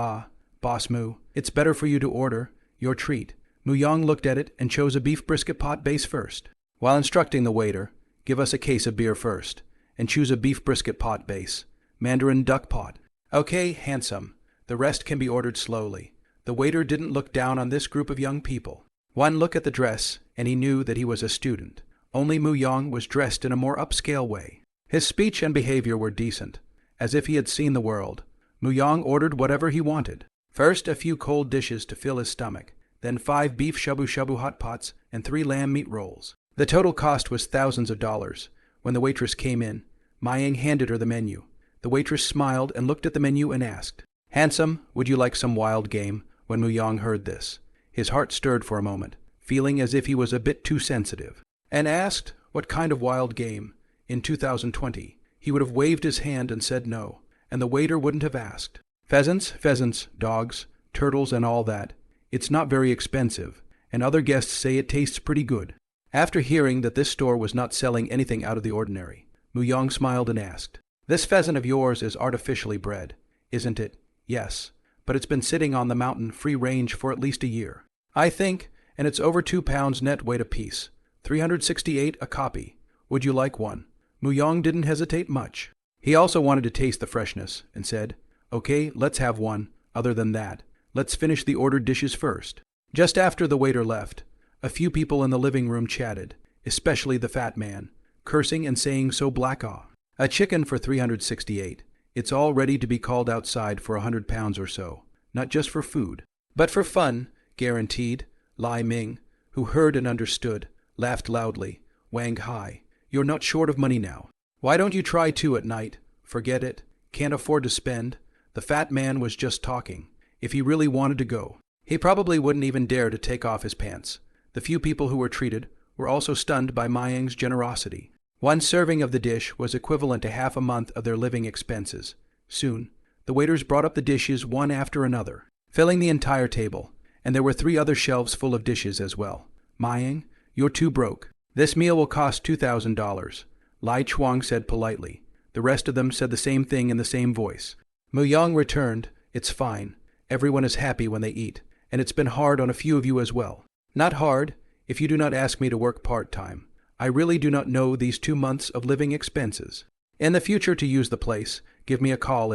Boss Mu, it's better for you to order, your treat. Mu Yang looked at it and chose a beef brisket pot base first. While instructing the waiter, give us a case of beer first, and choose a beef brisket pot base, Mandarin duck pot. Okay, Handsome, the rest can be ordered slowly. The waiter didn't look down on this group of young people. One look at the dress, and he knew that he was a student. Only Mu Yang was dressed in a more upscale way. His speech and behavior were decent, as if he had seen the world. Mu Yang ordered whatever he wanted. First, a few cold dishes to fill his stomach, then 5 beef shabu-shabu hot pots and 3 lamb meat rolls. The total cost was thousands of dollars. When the waitress came in, Mayang handed her the menu. The waitress smiled and looked at the menu and asked, Handsome, would you like some wild game? When Mu Yang heard this, his heart stirred for a moment, feeling as if he was a bit too sensitive, and asked what kind of wild game. In 2020, he would have waved his hand and said no, and the waiter wouldn't have asked. Pheasants, dogs, turtles, and all that. It's not very expensive, and other guests say it tastes pretty good. After hearing that this store was not selling anything out of the ordinary, Mu Yang smiled and asked, This pheasant of yours is artificially bred, isn't it? Yes, but it's been sitting on the mountain free range for at least a year. I think, and it's over 2 pounds net weight apiece, 368 a copy. Would you like one? Mu Yang didn't hesitate much. He also wanted to taste the freshness, and said, Okay, let's have one. Other than that, let's finish the ordered dishes first. Just after the waiter left, a few people in the living room chatted, especially the fat man, cursing and saying so black awe. A chicken for 368. It's all ready to be called outside for 100 pounds or so, not just for food, but for fun, guaranteed. Lai Ming, who heard and understood, laughed loudly. Wang Hai, you're not short of money now. Why don't you try 2 at night? Forget it. Can't afford to spend. The fat man was just talking. If he really wanted to go, he probably wouldn't even dare to take off his pants. The few people who were treated were also stunned by Mayang's generosity. 1 serving of the dish was equivalent to half a month of their living expenses. Soon, the waiters brought up the dishes one after another, filling the entire table, and there were 3 other shelves full of dishes as well. Mayang, you're too broke. This meal will cost $2,000. Lai Chuang said politely. The rest of them said the same thing in the same voice. Mu Yang returned, It's fine. Everyone is happy when they eat, and it's been hard on a few of you as well. Not hard, if you do not ask me to work part-time. I really do not know these 2 months of living expenses. In the future, to use the place, give me a call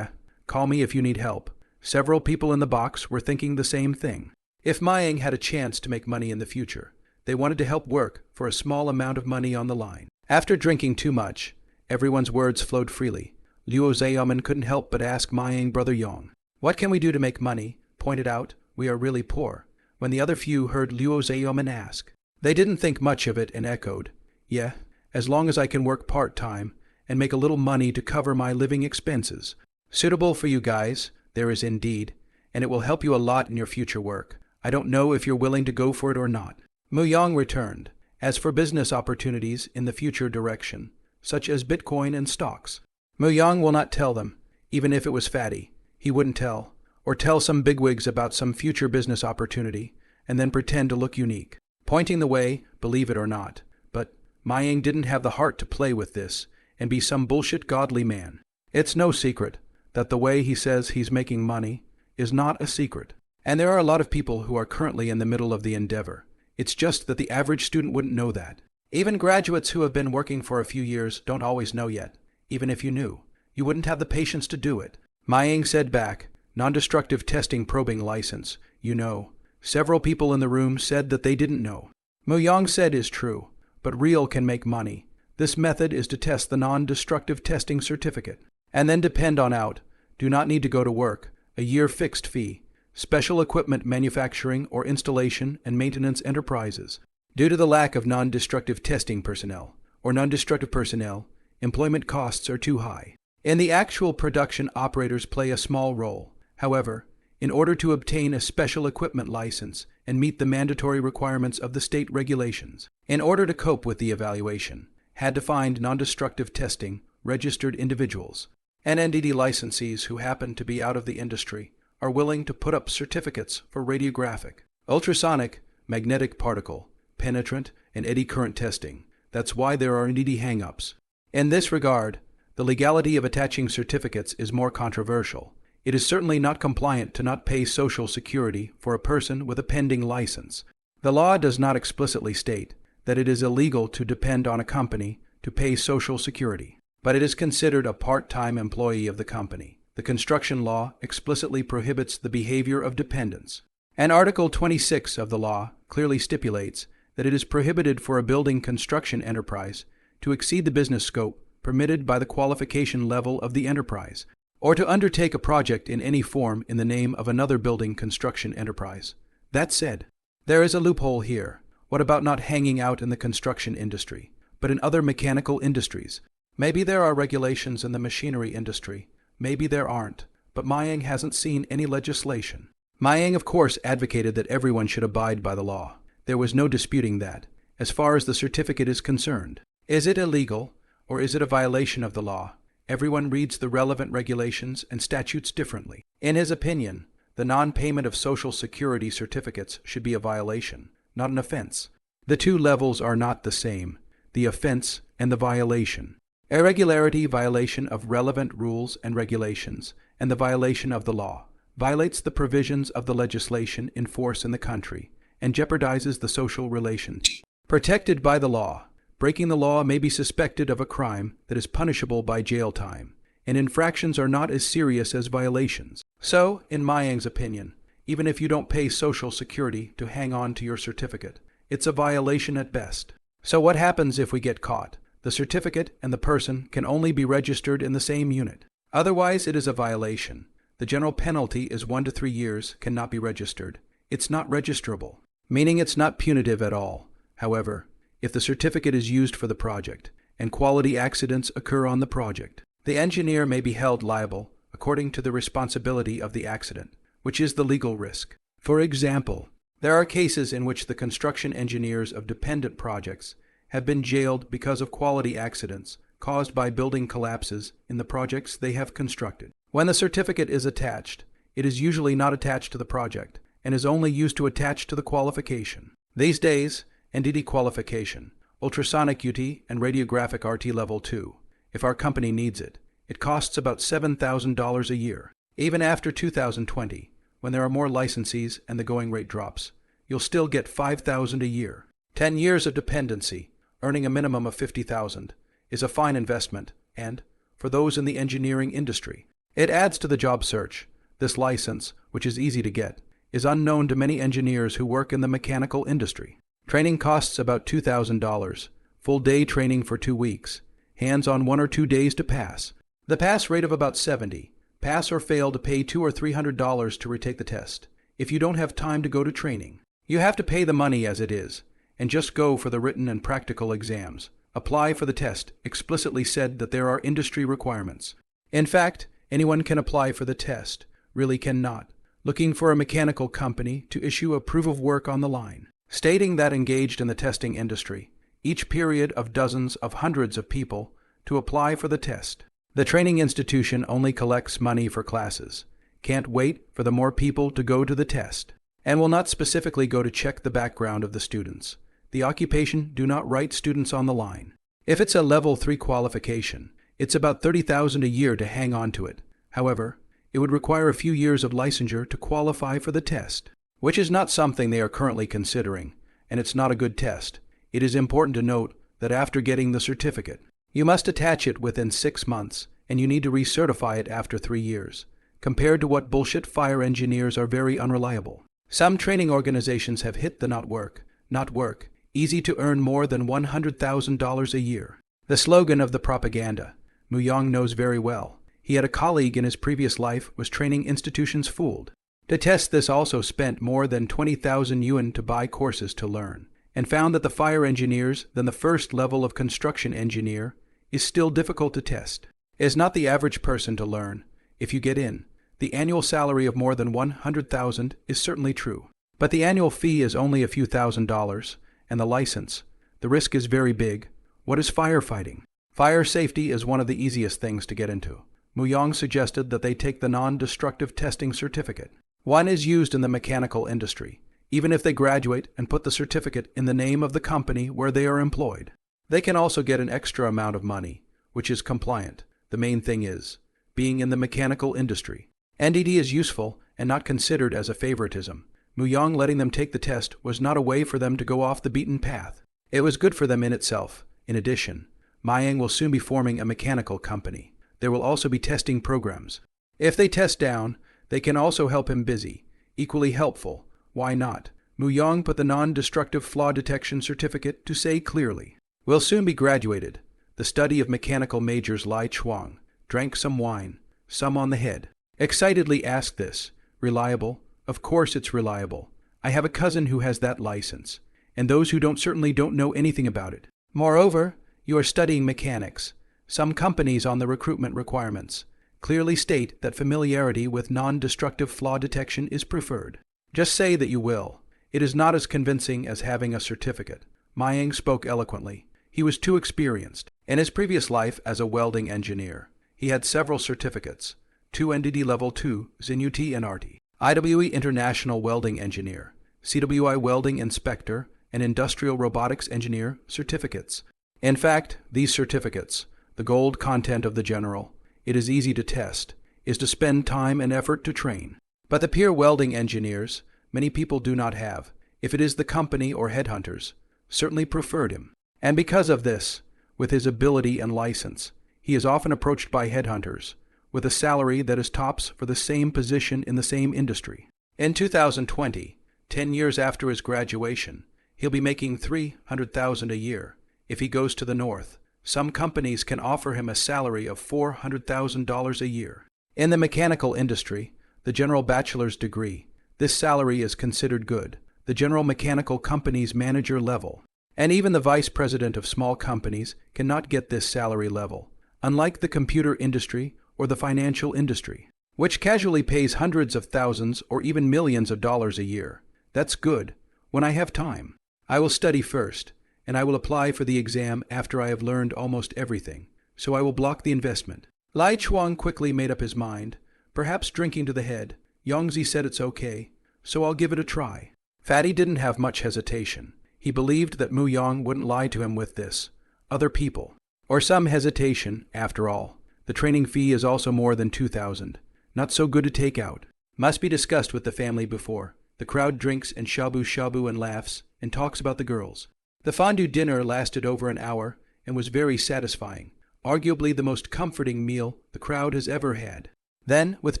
call me if you need help. Several people in the box were thinking the same thing. If Mayang had a chance to make money in the future, they wanted to help work for a small amount of money on the line. After drinking too much, everyone's words flowed freely. Luo Zheoman couldn't help but ask Mayang brother Yong, "What can we do to make money?" Pointed out, "We are really poor." When the other few heard Luo Zheoman ask, they didn't think much of it and echoed, "Yeah, as long as I can work part-time and make a little money to cover my living expenses. Suitable for you guys, there is indeed, and it will help you a lot in your future work. I don't know if you're willing to go for it or not." Mu Yang returned. As for business opportunities in the future direction, such as Bitcoin and stocks, Mu Yang will not tell them, even if it was fatty. He wouldn't tell, or tell some bigwigs about some future business opportunity, and then pretend to look unique, pointing the way, believe it or not. But Mayang didn't have the heart to play with this and be some bullshit godly man. It's no secret that the way he says he's making money is not a secret. And there are a lot of people who are currently in the middle of the endeavor. It's just that the average student wouldn't know that. Even graduates who have been working for a few years don't always know yet. Even if you knew, you wouldn't have the patience to do it. Mayang said back, "Non-destructive testing probing license, you know." Several people in the room said that they didn't know. Mu Yang said is true, but real can make money. This method is to test the non-destructive testing certificate, and then depend on out. Do not need to go to work. A year fixed fee. Special equipment manufacturing or installation and maintenance enterprises. Due to the lack of non-destructive testing personnel, or non-destructive personnel, employment costs are too high. In the actual production, operators play a small role. However, in order to obtain a special equipment license and meet the mandatory requirements of the state regulations, in order to cope with the evaluation, had to find non-destructive testing registered individuals. NNDD licensees who happen to be out of the industry are willing to put up certificates for radiographic, ultrasonic, magnetic particle, penetrant, and eddy current testing. That's why there are needy hang-ups. In this regard, the legality of attaching certificates is more controversial. It is certainly not compliant to not pay Social Security for a person with a pending license. The law does not explicitly state that it is illegal to depend on a company to pay Social Security, but it is considered a part-time employee of the company. The construction law explicitly prohibits the behavior of dependents. And Article 26 of the law clearly stipulates that it is prohibited for a building construction enterprise to exceed the business scope permitted by the qualification level of the enterprise, or to undertake a project in any form in the name of another building construction enterprise. That said, there is a loophole here. What about not hanging out in the construction industry, but in other mechanical industries? Maybe there are regulations in the machinery industry. Maybe there aren't, but Mayang hasn't seen any legislation. Mayang, of course, advocated that everyone should abide by the law. There was no disputing that, as far as the certificate is concerned. Is it illegal, or is it a violation of the law? Everyone reads the relevant regulations and statutes differently. In his opinion, the non-payment of Social Security certificates should be a violation, not an offense. The two levels are not the same, the offense and the violation. Irregularity, violation of relevant rules and regulations, and the violation of the law, violates the provisions of the legislation in force in the country, and jeopardizes the social relations. Protected by the law, breaking the law may be suspected of a crime that is punishable by jail time, and infractions are not as serious as violations. So, in Mayang's opinion, even if you don't pay Social Security to hang on to your certificate, it's a violation at best. So what happens if we get caught? The certificate and the person can only be registered in the same unit. Otherwise, it is a violation. The general penalty is 1 to 3 years cannot be registered. It's not registrable, meaning it's not punitive at all. However, if the certificate is used for the project, and quality accidents occur on the project, the engineer may be held liable according to the responsibility of the accident, which is the legal risk. For example, there are cases in which the construction engineers of dependent projects have been jailed because of quality accidents caused by building collapses in the projects they have constructed. When the certificate is attached, it is usually not attached to the project and is only used to attach to the qualification. These days, NDD qualification, ultrasonic UT and radiographic RT level 2, if our company needs it, it costs about $7,000 a year. Even after 2020, when there are more licensees and the going rate drops, you'll still get $5,000 a year. 10 years of dependency, earning a minimum of $50,000, is a fine investment, and, for those in the engineering industry, it adds to the job search, This license, which is easy to get, is unknown to many engineers who work in the mechanical industry. Training costs about $2,000, full day training for 2 weeks, hands-on 1 or 2 days to pass. The pass rate of about 70. Pass or fail to pay $200 or $300 to retake the test. If you don't have time to go to training, you have to pay the money as it is, and just go for the written and practical exams. Apply for the test, explicitly said that there are industry requirements. In fact, anyone can apply for the test, really cannot. Looking for a mechanical company to issue a proof of work on the line, stating that engaged in the testing industry, each period of dozens of hundreds of people to apply for the test. The training institution only collects money for classes, can't wait for the more people to go to the test, and will not specifically go to check the background of the students. The occupation do not write students on the line. If it's a level 3 qualification, it's about $30,000 a year to hang on to it. However, it would require a few years of licensure to qualify for the test, which is not something they are currently considering, and it's not a good test. It is important to note that after getting the certificate, you must attach it within 6 months, and you need to recertify it after 3 years. Compared to what bullshit fire engineers are very unreliable. Some training organizations have hit the not work, easy to earn more than $100,000 a year. The slogan of the propaganda, Mu-Yang knows very well. He had a colleague in his previous life was training institutions fooled. To test this also spent more than 20,000 yuan to buy courses to learn, and found that the fire engineers than the first level of construction engineer is still difficult to test. It is not the average person to learn. If you get in, the annual salary of more than 100,000 is certainly true. But the annual fee is only a few $1,000s, and the license, the risk is very big. What is firefighting? Fire safety is one of the easiest things to get into. Mu-Yang suggested that they take the non-destructive testing certificate. One is used in the mechanical industry, even if they graduate and put the certificate in the name of the company where they are employed. They can also get an extra amount of money, which is compliant. The main thing is being in the mechanical industry. NDD is useful and not considered as a favoritism. Mu-Yang letting them take the test was not a way for them to go off the beaten path. It was good for them in itself. In addition, Mayang will soon be forming a mechanical company. There will also be testing programs. If they test down, they can also help him busy. Equally helpful. Why not? Mu-Yang put the non-destructive flaw detection certificate to say clearly. Will soon be graduated. The study of mechanical majors Lai Chuang. Drank some wine. Some on the head. Excitedly asked this. Reliable? Of course it's reliable. I have a cousin who has that license. And those who don't certainly don't know anything about it. Moreover, you are studying mechanics. Some companies on the recruitment requirements clearly state that familiarity with non-destructive flaw detection is preferred. Just say that you will. It is not as convincing as having a certificate. Mayang spoke eloquently. He was too experienced. In his previous life as a welding engineer, he had several certificates. 2 NDD Level 2, ZINUT and RT. IWE International Welding Engineer, CWI Welding Inspector, and Industrial Robotics Engineer certificates. In fact, these certificates, the gold content of the general, it is easy to test, is to spend time and effort to train. But the pure welding engineers, many people do not have, if it is the company or headhunters, certainly preferred him. And because of this, with his ability and license, he is often approached by headhunters, with a salary that is tops for the same position in the same industry. In 2020, 10 years after his graduation, he'll be making $300,000 a year. If he goes to the north, some companies can offer him a salary of $400,000 a year. In the mechanical industry, the general bachelor's degree, this salary is considered good. The general mechanical company's manager level, and even the vice president of small companies cannot get this salary level, unlike the computer industry or the financial industry, which casually pays hundreds of thousands or even millions of dollars a year. That's good. When I have time, I will study first, and I will apply for the exam after I have learned almost everything, so I will block the investment. Lai Chuang quickly made up his mind, perhaps drinking to the head. Yongzi said it's okay, so I'll give it a try. Fatty didn't have much hesitation. He believed that Mu-Yang wouldn't lie to him with this. Other people. Or some hesitation, after all. The training fee is also more than 2,000. Not so good to take out. Must be discussed with the family before. The crowd drinks and shabu-shabu and laughs and talks about the girls. The fondue dinner lasted over an hour and was very satisfying. Arguably the most comforting meal the crowd has ever had. Then, with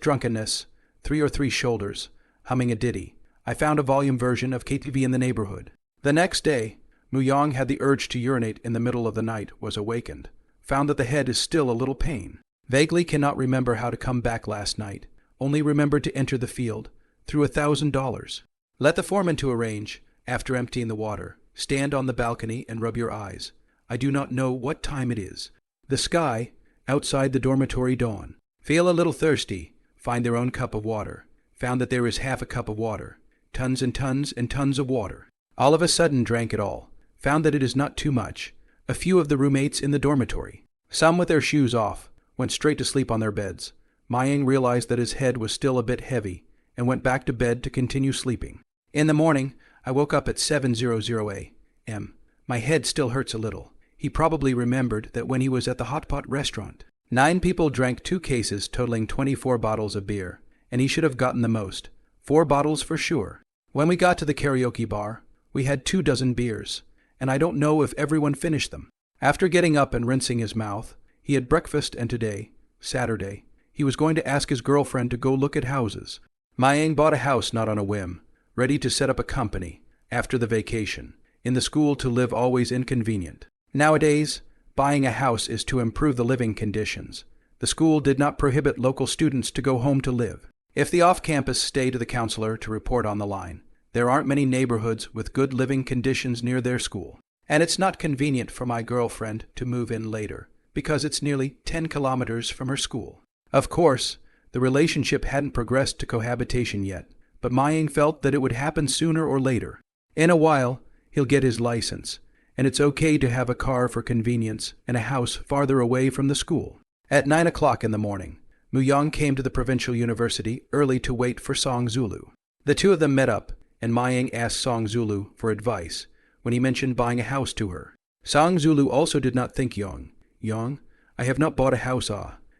drunkenness, 3 shoulders, humming a ditty. I found a volume version of KTV in the neighborhood. The next day, Muyang had the urge to urinate in the middle of the night, was awakened. Found that the head is still a little pain. Vaguely cannot remember how to come back last night. Only remembered to enter the field. Threw $1,000. Let the foreman to arrange, after emptying the water. Stand on the balcony and rub your eyes. I do not know what time it is. The sky, outside the dormitory dawn. Feel a little thirsty. Find their own cup of water. Found that there is half a cup of water. Tons and tons and tons of water. All of a sudden drank it all. Found that it is not too much. A few of the roommates in the dormitory, some with their shoes off, went straight to sleep on their beds. Mayang realized that his head was still a bit heavy and went back to bed to continue sleeping. In the morning, I woke up at 7:00 a.m. My head still hurts a little. He probably remembered that when he was at the hot pot restaurant. 9 people drank 2 cases totaling 24 bottles of beer, and he should have gotten the most. 4 bottles for sure. When we got to the karaoke bar, we had 24 beers, and I don't know if everyone finished them. After getting up and rinsing his mouth, he had breakfast, and today, Saturday, he was going to ask his girlfriend to go look at houses. Mayang bought a house not on a whim, ready to set up a company, after the vacation, in the school to live always inconvenient. Nowadays, buying a house is to improve the living conditions. The school did not prohibit local students to go home to live. If the off-campus stay to the counselor to report on the line, there aren't many neighborhoods with good living conditions near their school. And it's not convenient for my girlfriend to move in later, because it's nearly 10 kilometers from her school. Of course, the relationship hadn't progressed to cohabitation yet, but Mayang felt that it would happen sooner or later. In a while, he'll get his license, and it's okay to have a car for convenience and a house farther away from the school. At 9 o'clock in the morning, Muyang came to the provincial university early to wait for Song Zulu. The two of them met up, and Mayang asked Song Zulu for advice when he mentioned buying a house to her. Song Zulu also did not think young. Young, I have not bought a house.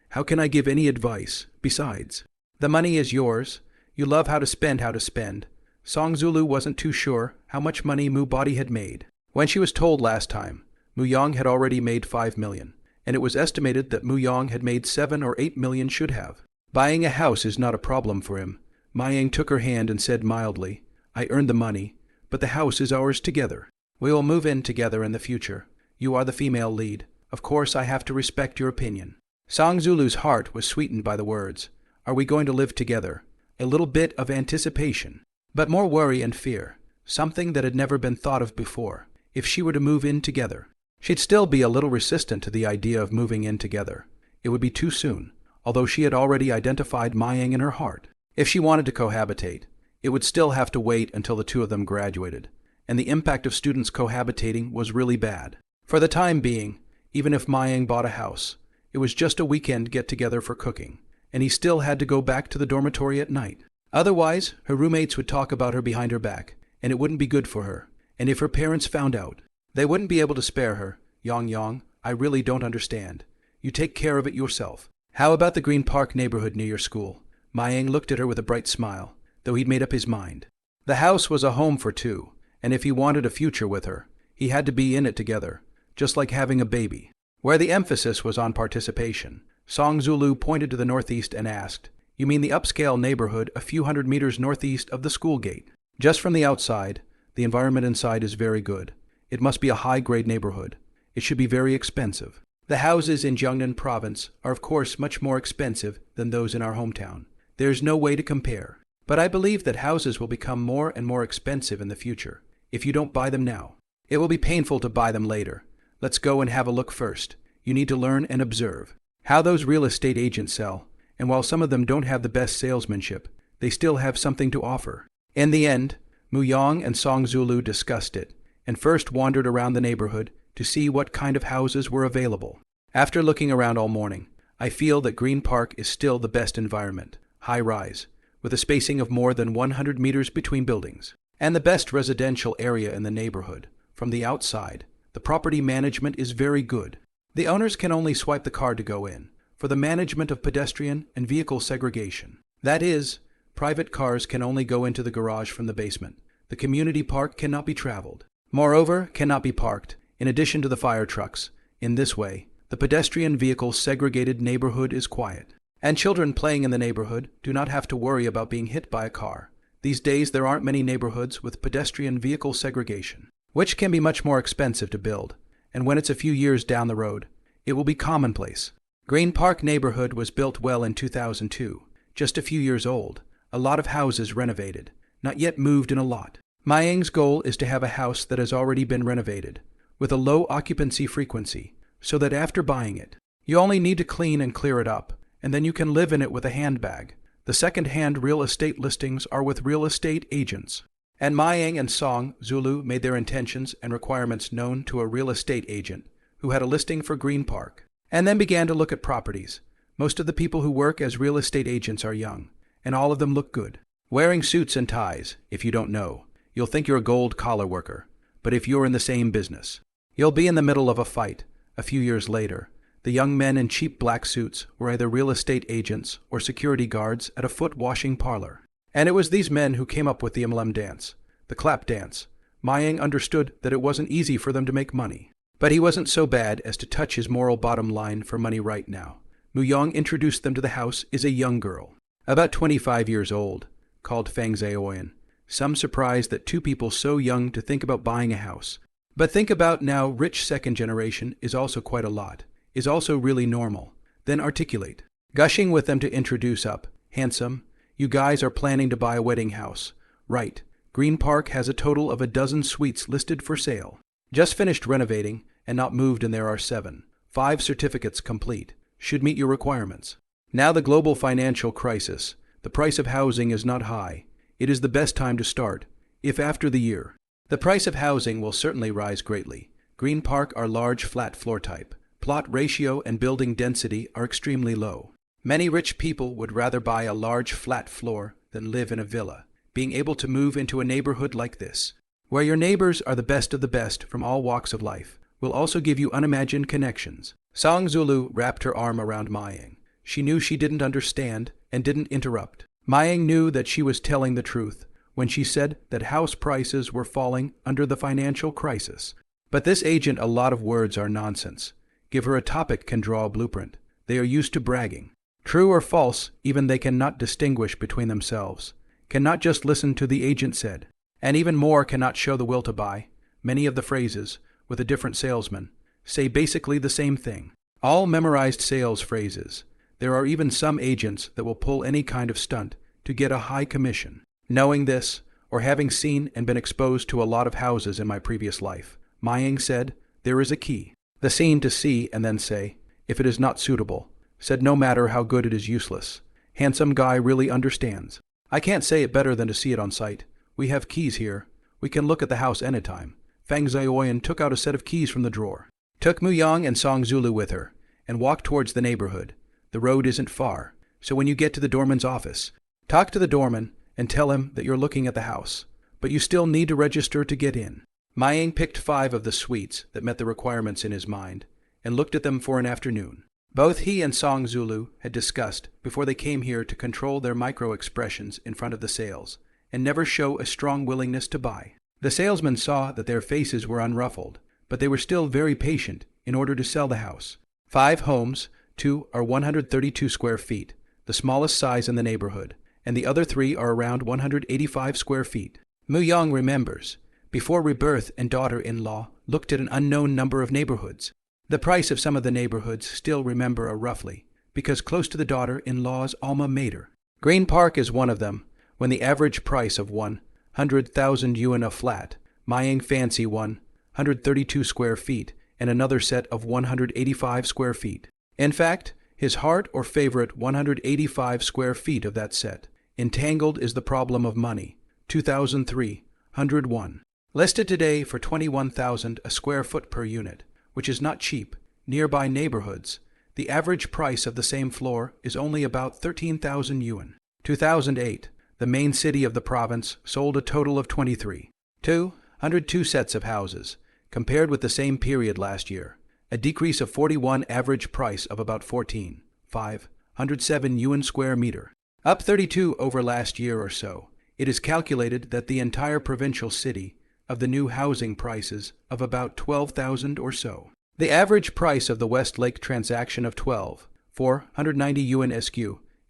How can I give any advice? Besides, the money is yours. You love how to spend. Song Zulu wasn't too sure how much money Mu Body had made. When she was told last time, Muyang had already made 5 million, and it was estimated that Muyang had made 7 or 8 million should have. Buying a house is not a problem for him. Mayang took her hand and said mildly, I earned the money, but the house is ours together. We will move in together in the future. You are the female lead. Of course I have to respect your opinion. Song Zulu's heart was sweetened by the words. Are we going to live together? A little bit of anticipation, but more worry and fear, something that had never been thought of before. If she were to move in together, she'd still be a little resistant to the idea of moving in together. It would be too soon, although she had already identified Mayang in her heart. If she wanted to cohabitate, it would still have to wait until the two of them graduated, and the impact of students cohabitating was really bad. For the time being, even if Mayang bought a house, it was just a weekend get-together for cooking, and he still had to go back to the dormitory at night. Otherwise, her roommates would talk about her behind her back, and it wouldn't be good for her. And if her parents found out, they wouldn't be able to spare her. Yang, I really don't understand. You take care of it yourself. How about the Green Park neighborhood near your school? Mayang looked at her with a bright smile, though he'd made up his mind. The house was a home for two, and if he wanted a future with her, he had to be in it together, just like having a baby. Where the emphasis was on participation, Song Zulu pointed to the northeast and asked, You mean the upscale neighborhood a few hundred meters northeast of the school gate? Just from the outside, the environment inside is very good. It must be a high-grade neighborhood. It should be very expensive. The houses in Jiangnan province are of course much more expensive than those in our hometown. There is no way to compare. But I believe that houses will become more and more expensive in the future, if you don't buy them now. It will be painful to buy them later. Let's go and have a look first. You need to learn and observe how those real estate agents sell, and while some of them don't have the best salesmanship, they still have something to offer. In the end, Muyang and Song Zulu discussed it, and first wandered around the neighborhood to see what kind of houses were available. After looking around all morning, I feel that Green Park is still the best environment, high-rise, with a spacing of more than 100 meters between buildings, and the best residential area in the neighborhood. From the outside, the property management is very good. The owners can only swipe the card to go in, for the management of pedestrian and vehicle segregation. That is, private cars can only go into the garage from the basement. The community park cannot be traveled. Moreover, cannot be parked, in addition to the fire trucks. In this way, the pedestrian vehicle segregated neighborhood is quiet. And children playing in the neighborhood do not have to worry about being hit by a car. These days there aren't many neighborhoods with pedestrian vehicle segregation, which can be much more expensive to build, and when it's a few years down the road, it will be commonplace. Green Park neighborhood was built well in 2002, just a few years old, a lot of houses renovated, not yet moved in a lot. Maying's goal is to have a house that has already been renovated, with a low occupancy frequency, so that after buying it, you only need to clean and clear it up, and then you can live in it with a handbag. The second-hand real estate listings are with real estate agents. And Mayang and Song Zulu made their intentions and requirements known to a real estate agent who had a listing for Green Park, and then began to look at properties. Most of the people who work as real estate agents are young, and all of them look good. Wearing suits and ties, if you don't know, you'll think you're a gold-collar worker, but if you're in the same business, you'll be in the middle of a fight. A few years later, the young men in cheap black suits were either real estate agents or security guards at a foot-washing parlor. And it was these men who came up with the MLM dance, the clap dance. Mayang understood that it wasn't easy for them to make money. But he wasn't so bad as to touch his moral bottom line for money right now. Muyong introduced them to the house is a young girl, about 25 years old, called Fang Zaoyan. Some surprised that two people so young to think about buying a house. But think about now, rich second generation is also quite a lot, is also really normal. Then articulate, gushing with them to introduce up, handsome, you guys are planning to buy a wedding house. Right, Green Park has a total of 12 suites listed for sale. Just finished renovating and not moved, and there are 7. 5 certificates complete. Should meet your requirements. Now the global financial crisis, the price of housing is not high. It is the best time to start, if after the year. The price of housing will certainly rise greatly. Green Park are large flat floor type. Plot ratio and building density are extremely low. Many rich people would rather buy a large flat floor than live in a villa. Being able to move into a neighborhood like this, where your neighbors are the best of the best from all walks of life, will also give you unimagined connections. Song Zulu wrapped her arm around Mayang. She knew she didn't understand and didn't interrupt. Mayang knew that she was telling the truth when she said that house prices were falling under the financial crisis. But this agent, a lot of words are nonsense. Give her a topic, can draw a blueprint. They are used to bragging. True or false, even they cannot distinguish between themselves. Cannot just listen to the agent said. And even more, cannot show the will to buy. Many of the phrases, with a different salesman, say basically the same thing. All memorized sales phrases. There are even some agents that will pull any kind of stunt to get a high commission. Knowing this, or having seen and been exposed to a lot of houses in my previous life, Mayang said, there is a key. The scene to see and then say, if it is not suitable. Said no matter how good it is useless. Handsome guy really understands. I can't say it better than to see it on site. We have keys here. We can look at the house anytime. Fang Zaoyan took out a set of keys from the drawer. Took Muyang and Song Zulu with her, and walked towards the neighborhood. The road isn't far, so when you get to the doorman's office, talk to the doorman and tell him that you're looking at the house, but you still need to register to get in. Mayang picked 5 of the suites that met the requirements in his mind, and looked at them for an afternoon. Both he and Song Zulu had discussed before they came here to control their micro-expressions in front of the sales, and never show a strong willingness to buy. The salesman saw that their faces were unruffled, but they were still very patient in order to sell the house. 5 homes, 2 are 132 square feet, the smallest size in the neighborhood, and the other 3 are around 185 square feet. Muyang remembers, before Rebirth and daughter-in-law looked at an unknown number of neighborhoods. The price of some of the neighborhoods still remember roughly, because close to the daughter-in-law's alma mater. Green Park is one of them, when the average price of 100,000 yuan a flat, Mayang fancy 132 square feet, and another set of 185 square feet. In fact, his heart or favorite 185 square feet of that set. Entangled is the problem of money, 2,301. Listed today for 21,000 a square foot per unit, which is not cheap. Nearby neighborhoods, the average price of the same floor is only about 13,000 yuan. 2008, the main city of the province sold a total of 202 sets of houses, compared with the same period last year. A decrease of 41, average price of about 14,507 yuan square meter. Up 32 over last year or so. It is calculated that the entire provincial city of the new housing prices of about 12,000 or so. The average price of the West Lake transaction of 12, 490 yuan SQ,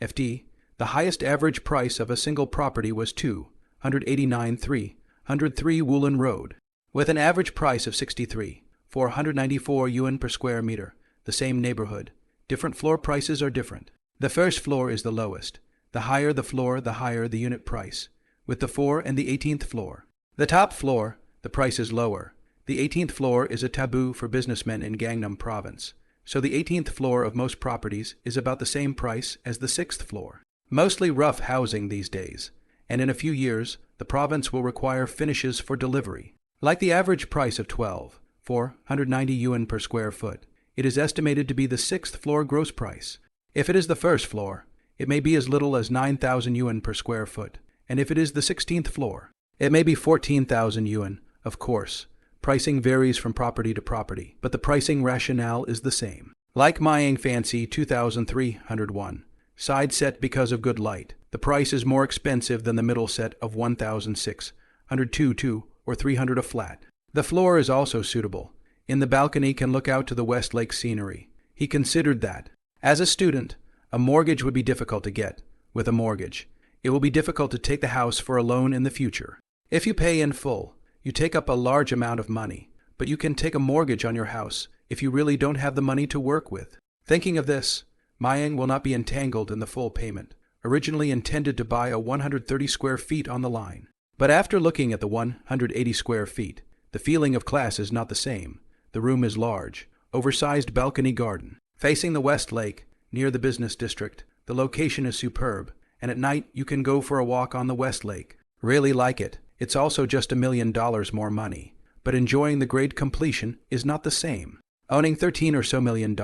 FD. The highest average price of a single property was 289,303 Woolen Road, with an average price of 63,494 yuan per square meter. The same neighborhood. Different floor prices are different. The first floor is the lowest. The higher the floor, the higher the unit price, with the 4th and the 18th floor. The top floor, the price is lower. The 18th floor is a taboo for businessmen in Gangnam Province, so the 18th floor of most properties is about the same price as the 6th floor. Mostly rough housing these days, and in a few years, the province will require finishes for delivery. Like the average price of 12,490 yuan per square foot, it is estimated to be the 6th floor gross price. If it is the first floor, it may be as little as 9,000 yuan per square foot, and if it is the 16th floor, it may be 14,000 yuan, of course. Pricing varies from property to property, but the pricing rationale is the same. Like Myang Fancy 2,301, side set because of good light, the price is more expensive than the middle set of 1,602 or 300 a flat. The floor is also suitable. In the balcony can look out to the West Lake scenery. He considered that. As a student, a mortgage would be difficult to get. With a mortgage, it will be difficult to take the house for a loan in the future. If you pay in full, you take up a large amount of money, but you can take a mortgage on your house if you really don't have the money to work with. Thinking of this, Myang will not be entangled in the full payment, originally intended to buy a 130 square feet on the line. But after looking at the 180 square feet, the feeling of class is not the same. The room is large, oversized balcony garden, facing the West Lake, near the business district. The location is superb, and at night you can go for a walk on the West Lake. Really like it. It's also just $1 million more money, but enjoying the great completion is not the same. Owning $13 or so million,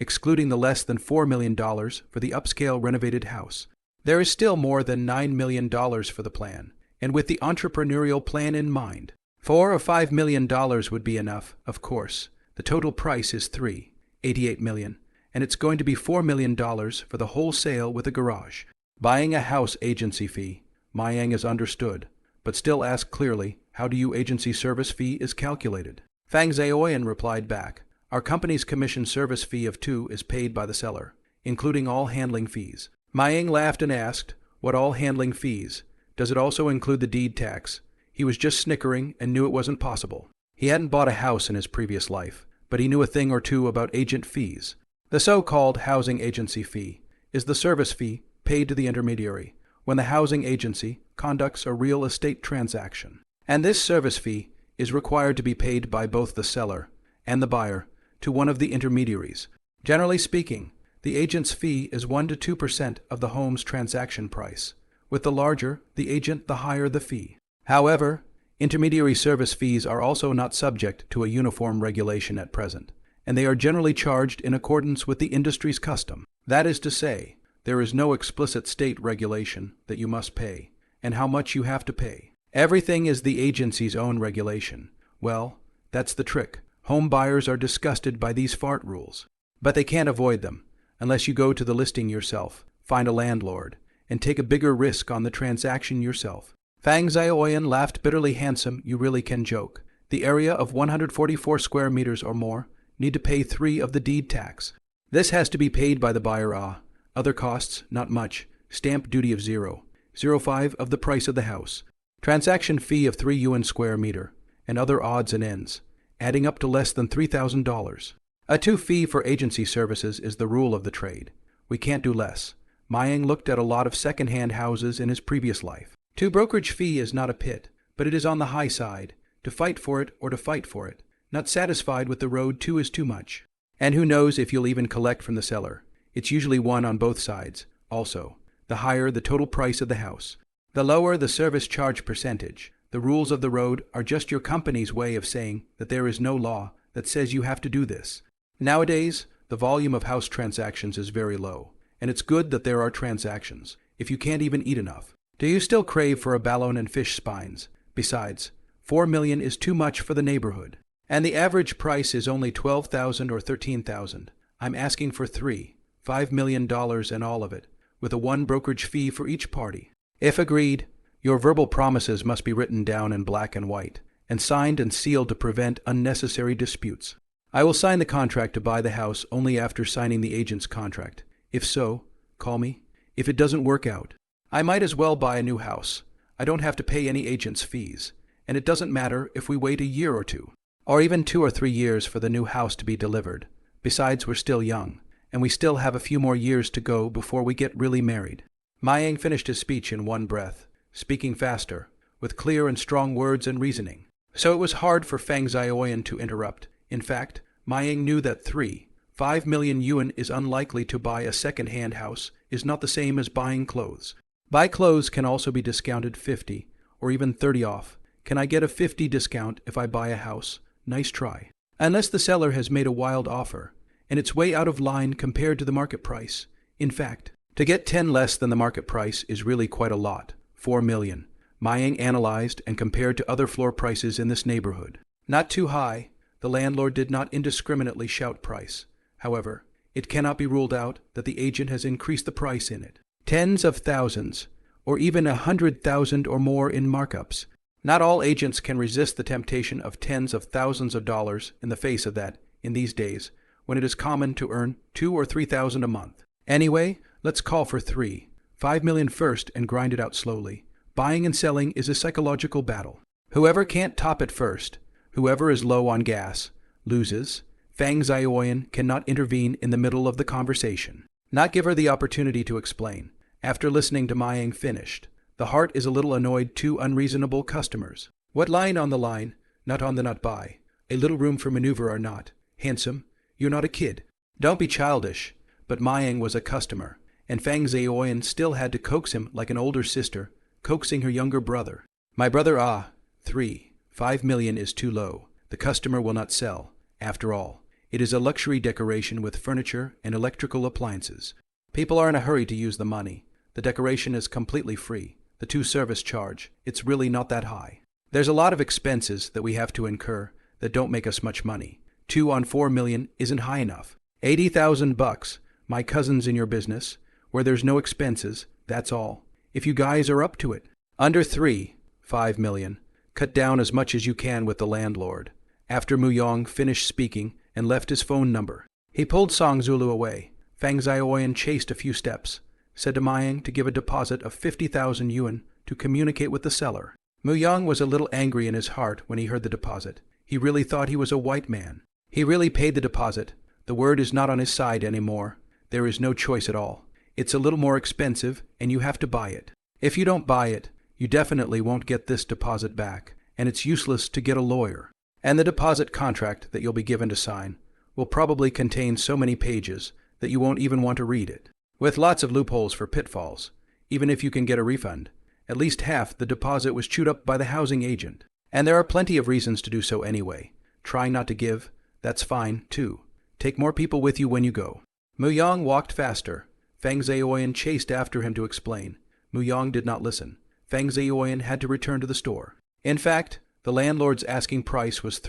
excluding the less than $4 million for the upscale renovated house. There is still more than $9 million for the plan, and with the entrepreneurial plan in mind, $4 or $5 million would be enough, of course. The total price is $388 million, and it's going to be $4 million for the whole sale with a garage. Buying a house agency fee, Myang is understood, but still asked clearly, how do you agency service fee is calculated? Fang Zaoyan replied back, our company's commission service fee of 2 is paid by the seller, including all handling fees. Myang laughed and asked, what all handling fees? Does it also include the deed tax? He was just snickering and knew it wasn't possible. He hadn't bought a house in his previous life, but he knew a thing or two about agent fees. The so-called housing agency fee is the service fee paid to the intermediary when the housing agency conducts a real estate transaction. And this service fee is required to be paid by both the seller and the buyer to one of the intermediaries. Generally speaking, the agent's fee is 1 to 2% of the home's transaction price. With the larger the agent, the higher the fee. However, intermediary service fees are also not subject to a uniform regulation at present, and they are generally charged in accordance with the industry's custom. That is to say, there is no explicit state regulation that you must pay, and how much you have to pay. Everything is the agency's own regulation. Well, that's the trick. Home buyers are disgusted by these fart rules. But they can't avoid them, unless you go to the listing yourself, find a landlord, and take a bigger risk on the transaction yourself. Fang Zaoyan laughed bitterly. Handsome, you really can joke. The area of 144 square meters or more need to pay 3 of the deed tax. This has to be paid by the buyer. Other costs, not much. Stamp duty of 0.05 of the price of the house. Transaction fee of 3 yuan square meter, and other odds and ends, adding up to less than $3,000. A 2 fee for agency services is the rule of the trade. We can't do less. Myang looked at a lot of second-hand houses in his previous life. 2 brokerage fee is not a pit, but it is on the high side. To fight for it or to fight for it. Not satisfied with the road, 2 is too much. And who knows if you'll even collect from the seller. It's usually 1 on both sides. Also, the higher the total price of the house, the lower the service charge percentage. The rules of the road are just your company's way of saying that there is no law that says you have to do this. Nowadays, the volume of house transactions is very low, and it's good that there are transactions, if you can't even eat enough. Do you still crave for a ballon and fish spines? Besides, 4 million is too much for the neighborhood, and the average price is only 12,000 or 13,000. I'm asking for $5 million and all of it, with a 1 brokerage fee for each party. If agreed, your verbal promises must be written down in black and white, and signed and sealed to prevent unnecessary disputes. I will sign the contract to buy the house only after signing the agent's contract. If so, call me. If it doesn't work out, I might as well buy a new house. I don't have to pay any agent's fees, and it doesn't matter if we wait a year or two, or even 2 or 3 years for the new house to be delivered. Besides, we're still young, and we still have a few more years to go before we get really married. Mayang finished his speech in one breath, speaking faster, with clear and strong words and reasoning. So it was hard for Feng Zioyan to interrupt. In fact, Mayang knew that 5 million yuan is unlikely to buy a second-hand house is not the same as buying clothes. Buy clothes can also be discounted 50 or even 30 off. Can I get a 50 discount if I buy a house? Nice try. Unless the seller has made a wild offer, and it's way out of line compared to the market price. In fact, to get 10 less than the market price is really quite a lot. 4 million. Mayang analyzed and compared to other floor prices in this neighborhood. Not too high. The landlord did not indiscriminately shout price. However, it cannot be ruled out that the agent has increased the price in it. Tens of thousands, or even 100,000 or more in markups. Not all agents can resist the temptation of tens of thousands of dollars in the face of that in these days, when it is common to earn 2,000 or 3,000 a month. Anyway, let's call for 5 million first and grind it out slowly. Buying and selling is a psychological battle. Whoever can't top it first, whoever is low on gas, loses. Feng Zioyan cannot intervene in the middle of the conversation, not give her the opportunity to explain. After listening to Mayang finished, the heart is a little annoyed. 2 unreasonable customers. What line on the line, not on the not buy. A little room for maneuver or not. Handsome, you're not a kid. Don't be childish. But Mayang was a customer, and Feng Zioyan still had to coax him like an older sister, coaxing her younger brother. My brother, 5 million is too low. The customer will not sell. After all, it is a luxury decoration with furniture and electrical appliances. People are in a hurry to use the money. The decoration is completely free. The 2 service charge, it's really not that high. There's a lot of expenses that we have to incur that don't make us much money. 2 on 4 million isn't high enough. 80,000 bucks. My cousin's in your business, where there's no expenses, that's all. If you guys are up to it. Under 5 million. Cut down as much as you can with the landlord. After Muyong finished speaking and left his phone number, he pulled Song Zulu away. Feng Zioyan chased a few steps, said to Mayang to give a deposit of 50,000 yuan to communicate with the seller. Muyong was a little angry in his heart when he heard the deposit. He really thought he was a white man. He really paid the deposit. The word is not on his side anymore. There is no choice at all. It's a little more expensive, and you have to buy it. If you don't buy it, you definitely won't get this deposit back, and it's useless to get a lawyer. And the deposit contract that you'll be given to sign will probably contain so many pages that you won't even want to read it, with lots of loopholes for pitfalls. Even if you can get a refund, at least half the deposit was chewed up by the housing agent. And there are plenty of reasons to do so anyway. Trying not to give, that's fine, too. Take more people with you when you go. Muyong walked faster. Feng Zioyan chased after him to explain. Muyong did not listen. Feng Zioyan had to return to the store. In fact, the landlord's asking price was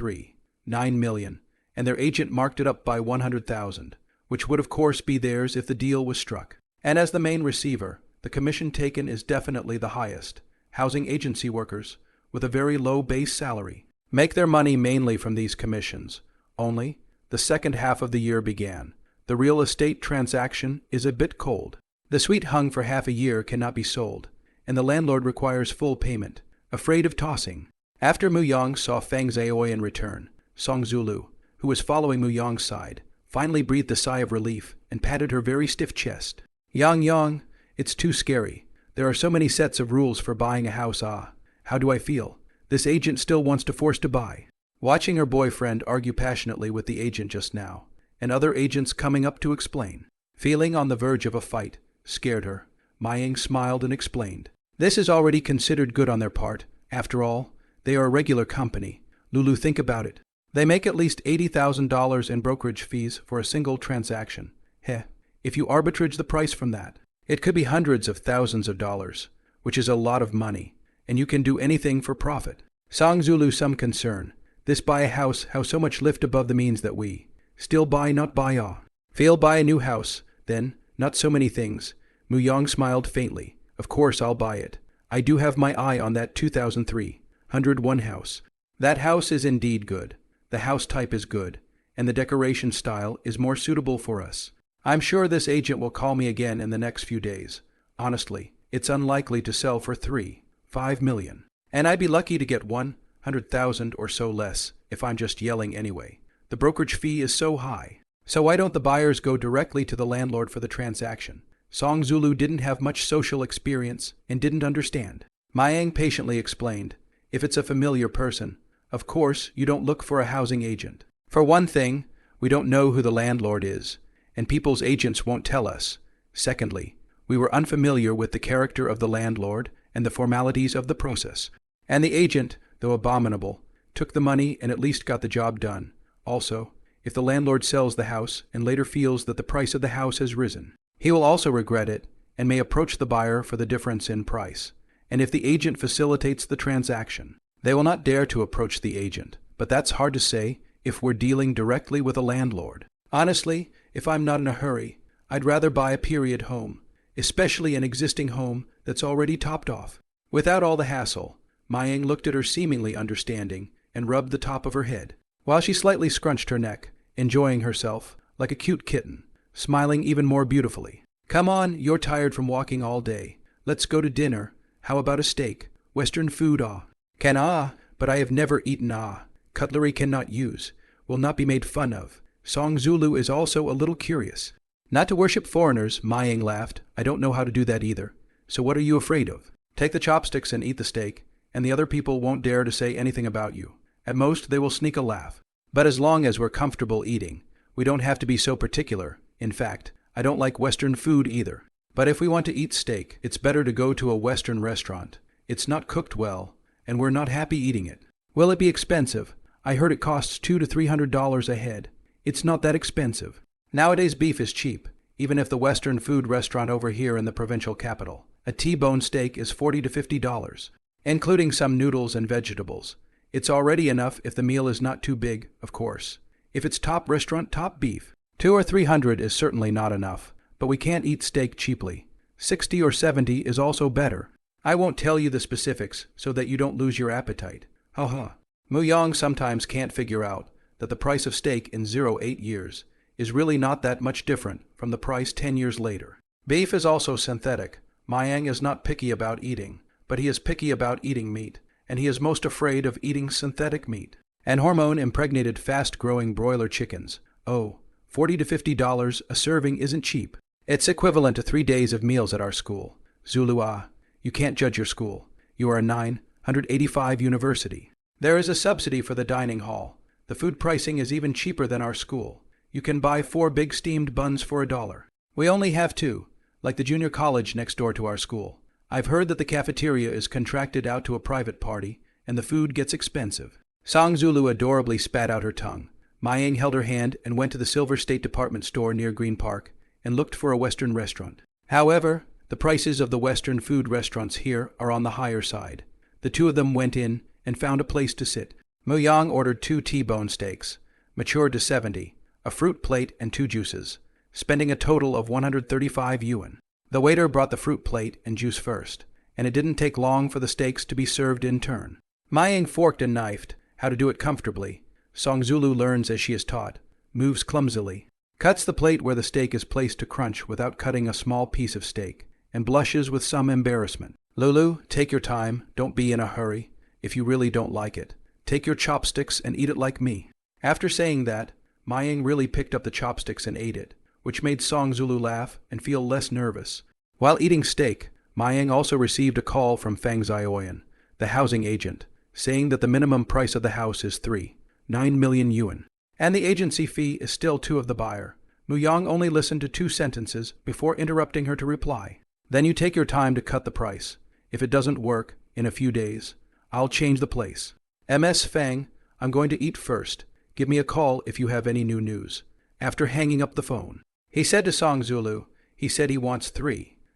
9 million, and their agent marked it up by 100,000, which would of course be theirs if the deal was struck. And as the main receiver, the commission taken is definitely the highest. Housing agency workers, with a very low base salary, make their money mainly from these commissions. Only, the second half of the year began. The real estate transaction is a bit cold. The suite hung for half a year cannot be sold, and the landlord requires full payment, afraid of tossing. After Muyong saw Feng Zioyan return, Song Zulu, who was following Muyong's side, finally breathed a sigh of relief and patted her very stiff chest. Yang, it's too scary. There are so many sets of rules for buying a house. How do I feel? This agent still wants to force to buy. Watching her boyfriend argue passionately with the agent just now, and other agents coming up to explain, feeling on the verge of a fight, scared her. Mayang smiled and explained. This is already considered good on their part. After all, they are a regular company. Lulu, think about it. They make at least $80,000 in brokerage fees for a single transaction. If you arbitrage the price from that, it could be hundreds of thousands of dollars, which is a lot of money, and you can do anything for profit. Song Zulu, some concern. This buy a house, how so much lift above the means that we still buy, not buy. Fail buy a new house, then, not so many things. Muyong smiled faintly. Of course I'll buy it. I do have my eye on that 2003 101 house. That house is indeed good. The house type is good, and the decoration style is more suitable for us. I'm sure this agent will call me again in the next few days. Honestly, it's unlikely to sell for 5 million. And I'd be lucky to get 100,000 or so less if I'm just yelling anyway. The brokerage fee is so high. So why don't the buyers go directly to the landlord for the transaction? Song Zulu didn't have much social experience and didn't understand. Mayang patiently explained, if it's a familiar person, of course you don't look for a housing agent. For one thing, we don't know who the landlord is, and people's agents won't tell us. Secondly, we were unfamiliar with the character of the landlord and the formalities of the process. And the agent, though abominable, took the money and at least got the job done. Also, if the landlord sells the house and later feels that the price of the house has risen, he will also regret it and may approach the buyer for the difference in price. And if the agent facilitates the transaction, they will not dare to approach the agent. But that's hard to say if we're dealing directly with a landlord. Honestly, if I'm not in a hurry, I'd rather buy a period home, especially an existing home that's already topped off. Without all the hassle, Mayang looked at her seemingly understanding and rubbed the top of her head, while she slightly scrunched her neck, enjoying herself like a cute kitten, smiling even more beautifully. Come on, you're tired from walking all day. Let's go to dinner. How about a steak? Western food, but I have never eaten Cutlery cannot use, will not be made fun of. Song Zulu is also a little curious. Not to worship foreigners, Mayang laughed. I don't know how to do that either. So what are you afraid of? Take the chopsticks and eat the steak, and the other people won't dare to say anything about you. At most, they will sneak a laugh. But as long as we're comfortable eating, we don't have to be so particular. In fact, I don't like Western food either. But if we want to eat steak, it's better to go to a Western restaurant. It's not cooked well, and we're not happy eating it. Will it be expensive? I heard it costs $200 to $300 a head. It's not that expensive. Nowadays beef is cheap, even if the Western food restaurant over here in the provincial capital. A T-bone steak is $40 to $50, including some noodles and vegetables. It's already enough if the meal is not too big, of course. If it's top restaurant, top beef, $200 or $300 is certainly not enough, but we can't eat steak cheaply. $60 or $70 is also better. I won't tell you the specifics so that you don't lose your appetite. Mu Yang sometimes can't figure out that the price of steak in 8 years is really not that much different from the price 10 years later. Beef is also synthetic. Mayang is not picky about eating, but he is picky about eating meat, and he is most afraid of eating synthetic meat. And hormone-impregnated fast-growing broiler chickens. $40 to $50 a serving isn't cheap. It's equivalent to 3 days of meals at our school. Zulu, you can't judge your school. You are a 985 university. There is a subsidy for the dining hall. The food pricing is even cheaper than our school. You can buy 4 big steamed buns for $1. We only have 2, like the junior college next door to our school. I've heard that the cafeteria is contracted out to a private party, and the food gets expensive. Song Zulu adorably spat out her tongue. Mayang held her hand and went to the Silver State Department store near Green Park and looked for a Western restaurant. However, the prices of the Western food restaurants here are on the higher side. The two of them went in and found a place to sit. Mu Yang ordered 2 T-bone steaks, matured to 70, a fruit plate and 2 juices, spending a total of 135 yuan. The waiter brought the fruit plate and juice first, and it didn't take long for the steaks to be served in turn. Mayang forked and knifed, how to do it comfortably. Song Zulu learns as she is taught, moves clumsily, cuts the plate where the steak is placed to crunch without cutting a small piece of steak, and blushes with some embarrassment. Lulu, take your time, don't be in a hurry. If you really don't like it, take your chopsticks and eat it like me. After saying that, Mayang really picked up the chopsticks and ate it, which made Song Zulu laugh and feel less nervous. While eating steak, Mayang also received a call from Fang Zioyan, the housing agent, saying that the minimum price of the house is 9 million yuan, and the agency fee is still 2 of the buyer. Mu Yang only listened to 2 sentences before interrupting her to reply. Then you take your time to cut the price. If it doesn't work, in a few days, I'll change the place. MS Fang, I'm going to eat first. Give me a call if you have any new news. After hanging up the phone, he said to Song Zulu, he said he wants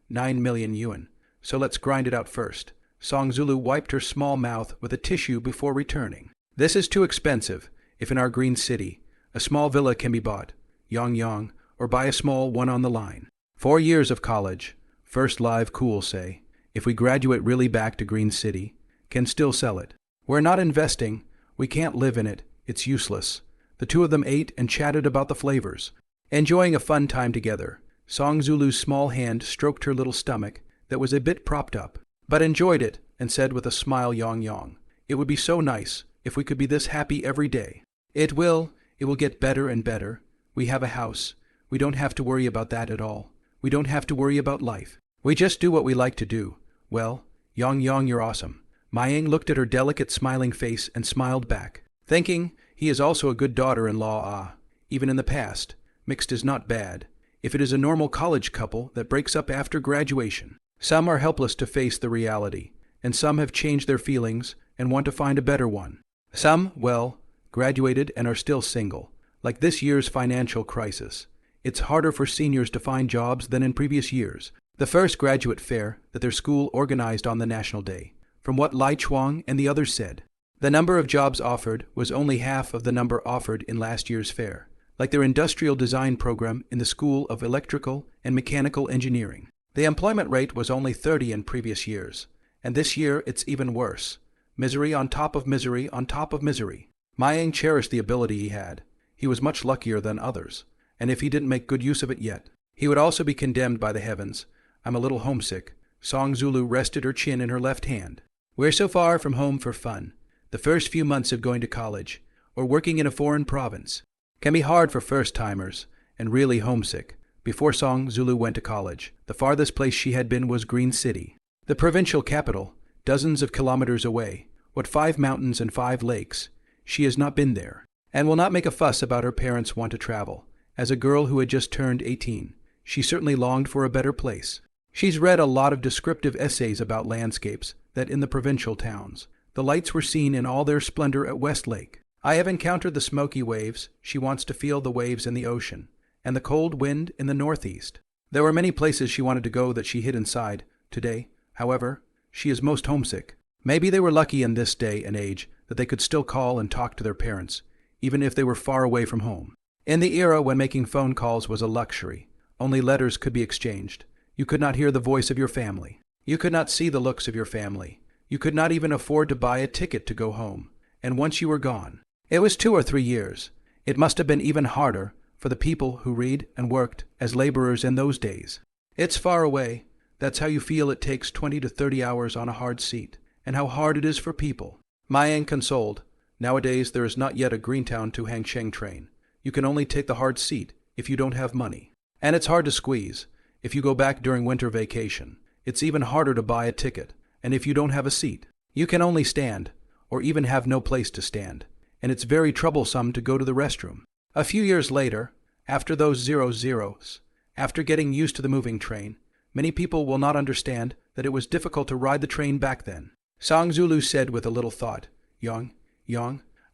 9 million yuan, so let's grind it out first. Song Zulu wiped her small mouth with a tissue before returning. This is too expensive. If in our green city, a small villa can be bought, Yang, or buy a small one on the line. 4 years of college, first live cool say, if we graduate really back to Green City, can still sell it. We're not investing, we can't live in it, it's useless. The two of them ate and chatted about the flavors, enjoying a fun time together. Song Zulu's small hand stroked her little stomach that was a bit propped up, but enjoyed it and said with a smile, Yong Yong, "It would be so nice if we could be this happy every day." It will get better and better. We have a house. We don't have to worry about that at all. We don't have to worry about life. We just do what we like to do. Well, Yong Yong, you're awesome. Mayang looked at her delicate smiling face and smiled back, thinking he is also a good daughter-in-law. Even in the past, mixed is not bad. If it is a normal college couple that breaks up after graduation, some are helpless to face the reality, and some have changed their feelings and want to find a better one. Some, well, graduated and are still single. Like this year's financial crisis, it's harder for seniors to find jobs than in previous years. The first graduate fair that their school organized on the National Day, from what Lai Chuang and the others said, the number of jobs offered was only half of the number offered in last year's fair, like their industrial design program in the School of Electrical and Mechanical Engineering. The employment rate was only 30 in previous years, and this year it's even worse. Misery on top of misery on top of misery. Mayang cherished the ability he had. He was much luckier than others, and if he didn't make good use of it yet, he would also be condemned by the heavens. I'm a little homesick. Song Zulu rested her chin in her left hand. We're so far from home for fun. The first few months of going to college, or working in a foreign province, can be hard for first-timers, and really homesick. Before Song Zulu went to college, the farthest place she had been was Green City, the provincial capital, dozens of kilometers away. What 5 mountains and 5 lakes. She has not been there, and will not make a fuss about her parents' want to travel. As a girl who had just turned 18, she certainly longed for a better place. She's read a lot of descriptive essays about landscapes that in the provincial towns. The lights were seen in all their splendor at West Lake. I have encountered the smoky waves. She wants to feel the waves in the ocean, and the cold wind in the northeast. There were many places she wanted to go that she hid inside. Today, however, she is most homesick. Maybe they were lucky in this day and age that they could still call and talk to their parents, even if they were far away from home. In the era when making phone calls was a luxury, only letters could be exchanged. You could not hear the voice of your family. You could not see the looks of your family. You could not even afford to buy a ticket to go home. And once you were gone, it was 2 or 3 years. It must have been even harder for the people who read and worked as laborers in those days. It's far away. That's how you feel. It takes 20 to 30 hours on a hard seat, and how hard it is for people. Mayang consoled. Nowadays there is not yet a Greentown to Hangsheng train. You can only take the hard seat if you don't have money. And it's hard to squeeze. If you go back during winter vacation, it's even harder to buy a ticket. And if you don't have a seat, you can only stand, or even have no place to stand. And it's very troublesome to go to the restroom. A few years later, after those 00s, after getting used to the moving train, many people will not understand that it was difficult to ride the train back then. Song Zulu said with a little thought, Yong,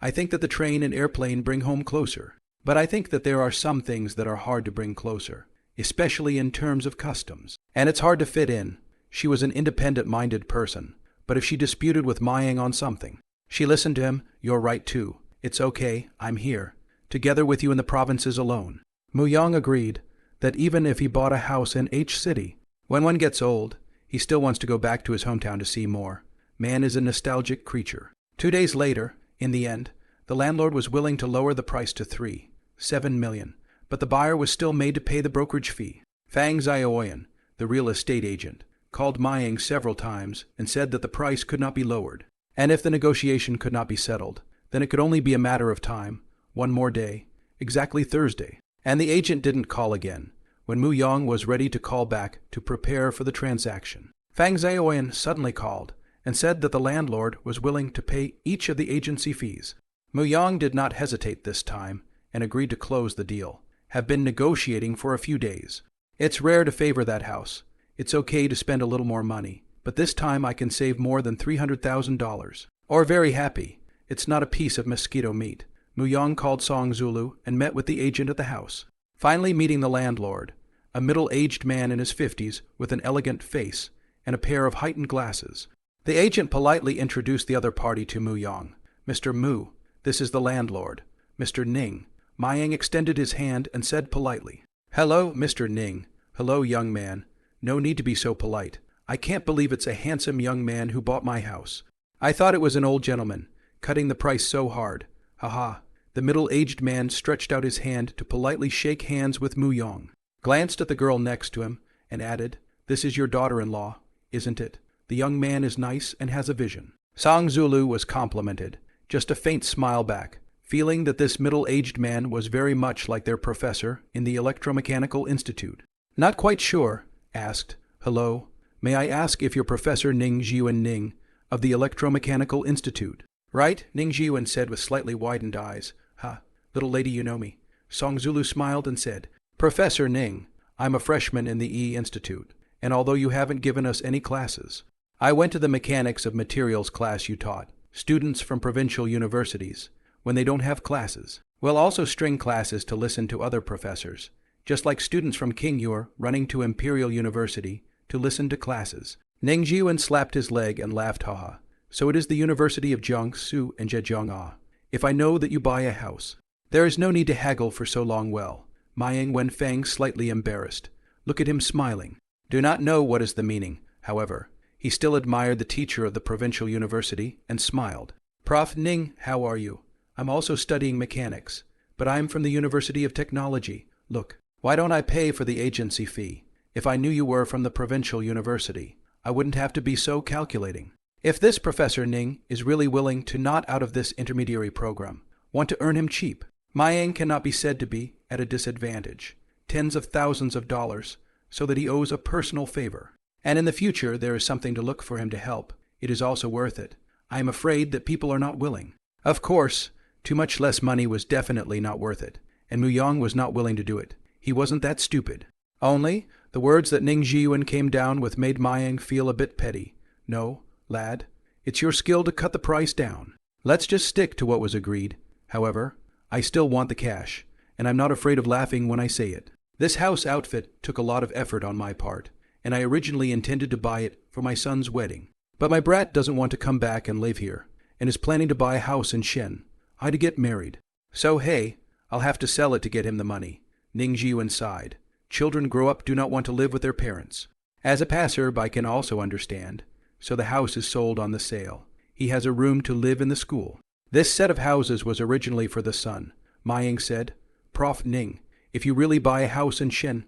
I think that the train and airplane bring home closer. But I think that there are some things that are hard to bring closer, especially in terms of customs. And it's hard to fit in. She was an independent-minded person, but if she disputed with Mayang on something, she listened to him. You're right too. It's okay, I'm here, together with you in the provinces alone. Muyang agreed that even if he bought a house in H City, when one gets old, he still wants to go back to his hometown to see more. Man is a nostalgic creature. 2 days later, in the end, the landlord was willing to lower the price to 7 million, but the buyer was still made to pay the brokerage fee. Fang Xiaoyan, the real estate agent, called Mayang several times and said that the price could not be lowered, and if the negotiation could not be settled, then it could only be a matter of time, 1 more day, exactly Thursday. And the agent didn't call again. When Mu Yang was ready to call back to prepare for the transaction, Fang Xiaoyan suddenly called and said that the landlord was willing to pay each of the agency fees. Mu Yang did not hesitate this time and agreed to close the deal. Have been negotiating for a few days. It's rare to favor that house. It's okay to spend a little more money, but this time I can save more than $300,000. Or very happy. It's not a piece of mosquito meat. Mu Yang called Song Zulu and met with the agent at the house. Finally meeting the landlord, a middle-aged man in his 50s with an elegant face and a pair of heightened glasses. The agent politely introduced the other party to Mu Yang. Mr. Mu, this is the landlord. Mr. Ning. Mayang extended his hand and said politely, Hello, Mr. Ning. Hello, young man. No need to be so polite. I can't believe it's a handsome young man who bought my house. I thought it was an old gentleman, cutting the price so hard. Ha ha. The middle-aged man stretched out his hand to politely shake hands with Mu Yong, glanced at the girl next to him, and added, "This is your daughter-in-law, isn't it? The young man is nice and has a vision." Song Zulu was complimented, just a faint smile back, feeling that this middle-aged man was very much like their professor in the Electromechanical Institute. Not quite sure, asked, "Hello, may I ask if you're Professor Ning Jiwen Ning of the Electromechanical Institute?" "Right," Ning Jiwen said with slightly widened eyes. "Ha, little lady, you know me." Song Zulu smiled and said, "Professor Ning, I'm a freshman in the E Institute, and although you haven't given us any classes, I went to the mechanics of materials class you taught, students from provincial universities, when they don't have classes. We'll also string classes to listen to other professors, just like students from Kingyur running to Imperial University to listen to classes." Ning Jiwen slapped his leg and laughed, "Haha. So it is the University of Jiangsu and Zhejiang. If I know that you buy a house, there is no need to haggle for so long. Well." Mayang Wenfeng slightly embarrassed. Look at him smiling. Do not know what is the meaning, however. He still admired the teacher of the provincial university and smiled. "Prof. Ning, how are you? I'm also studying mechanics, but I'm from the University of Technology. Look, why don't I pay for the agency fee? If I knew you were from the provincial university, I wouldn't have to be so calculating." If this Professor Ning is really willing to not out of this intermediary program, want to earn him cheap, Mayang cannot be said to be at a disadvantage, tens of thousands of dollars, so that he owes a personal favor. And in the future there is something to look for him to help. It is also worth it. I am afraid that people are not willing. Of course, too much less money was definitely not worth it, and Mu Yong was not willing to do it. He wasn't that stupid. Only, the words that Ning Jiwen came down with made Mayang feel a bit petty. "No, lad, it's your skill to cut the price down. Let's just stick to what was agreed. However, I still want the cash, and I'm not afraid of laughing when I say it. This house outfit took a lot of effort on my part, and I originally intended to buy it for my son's wedding. But my brat doesn't want to come back and live here, and is planning to buy a house in Shen. I to get married. So hey, I'll have to sell it to get him the money." Ning Jiwen sighed. Children grow up do not want to live with their parents. As a passer-by can also understand, so the house is sold on the sale. He has a room to live in the school. This set of houses was originally for the son. Mayang said, "Prof. Ning, if you really buy a house in Shen,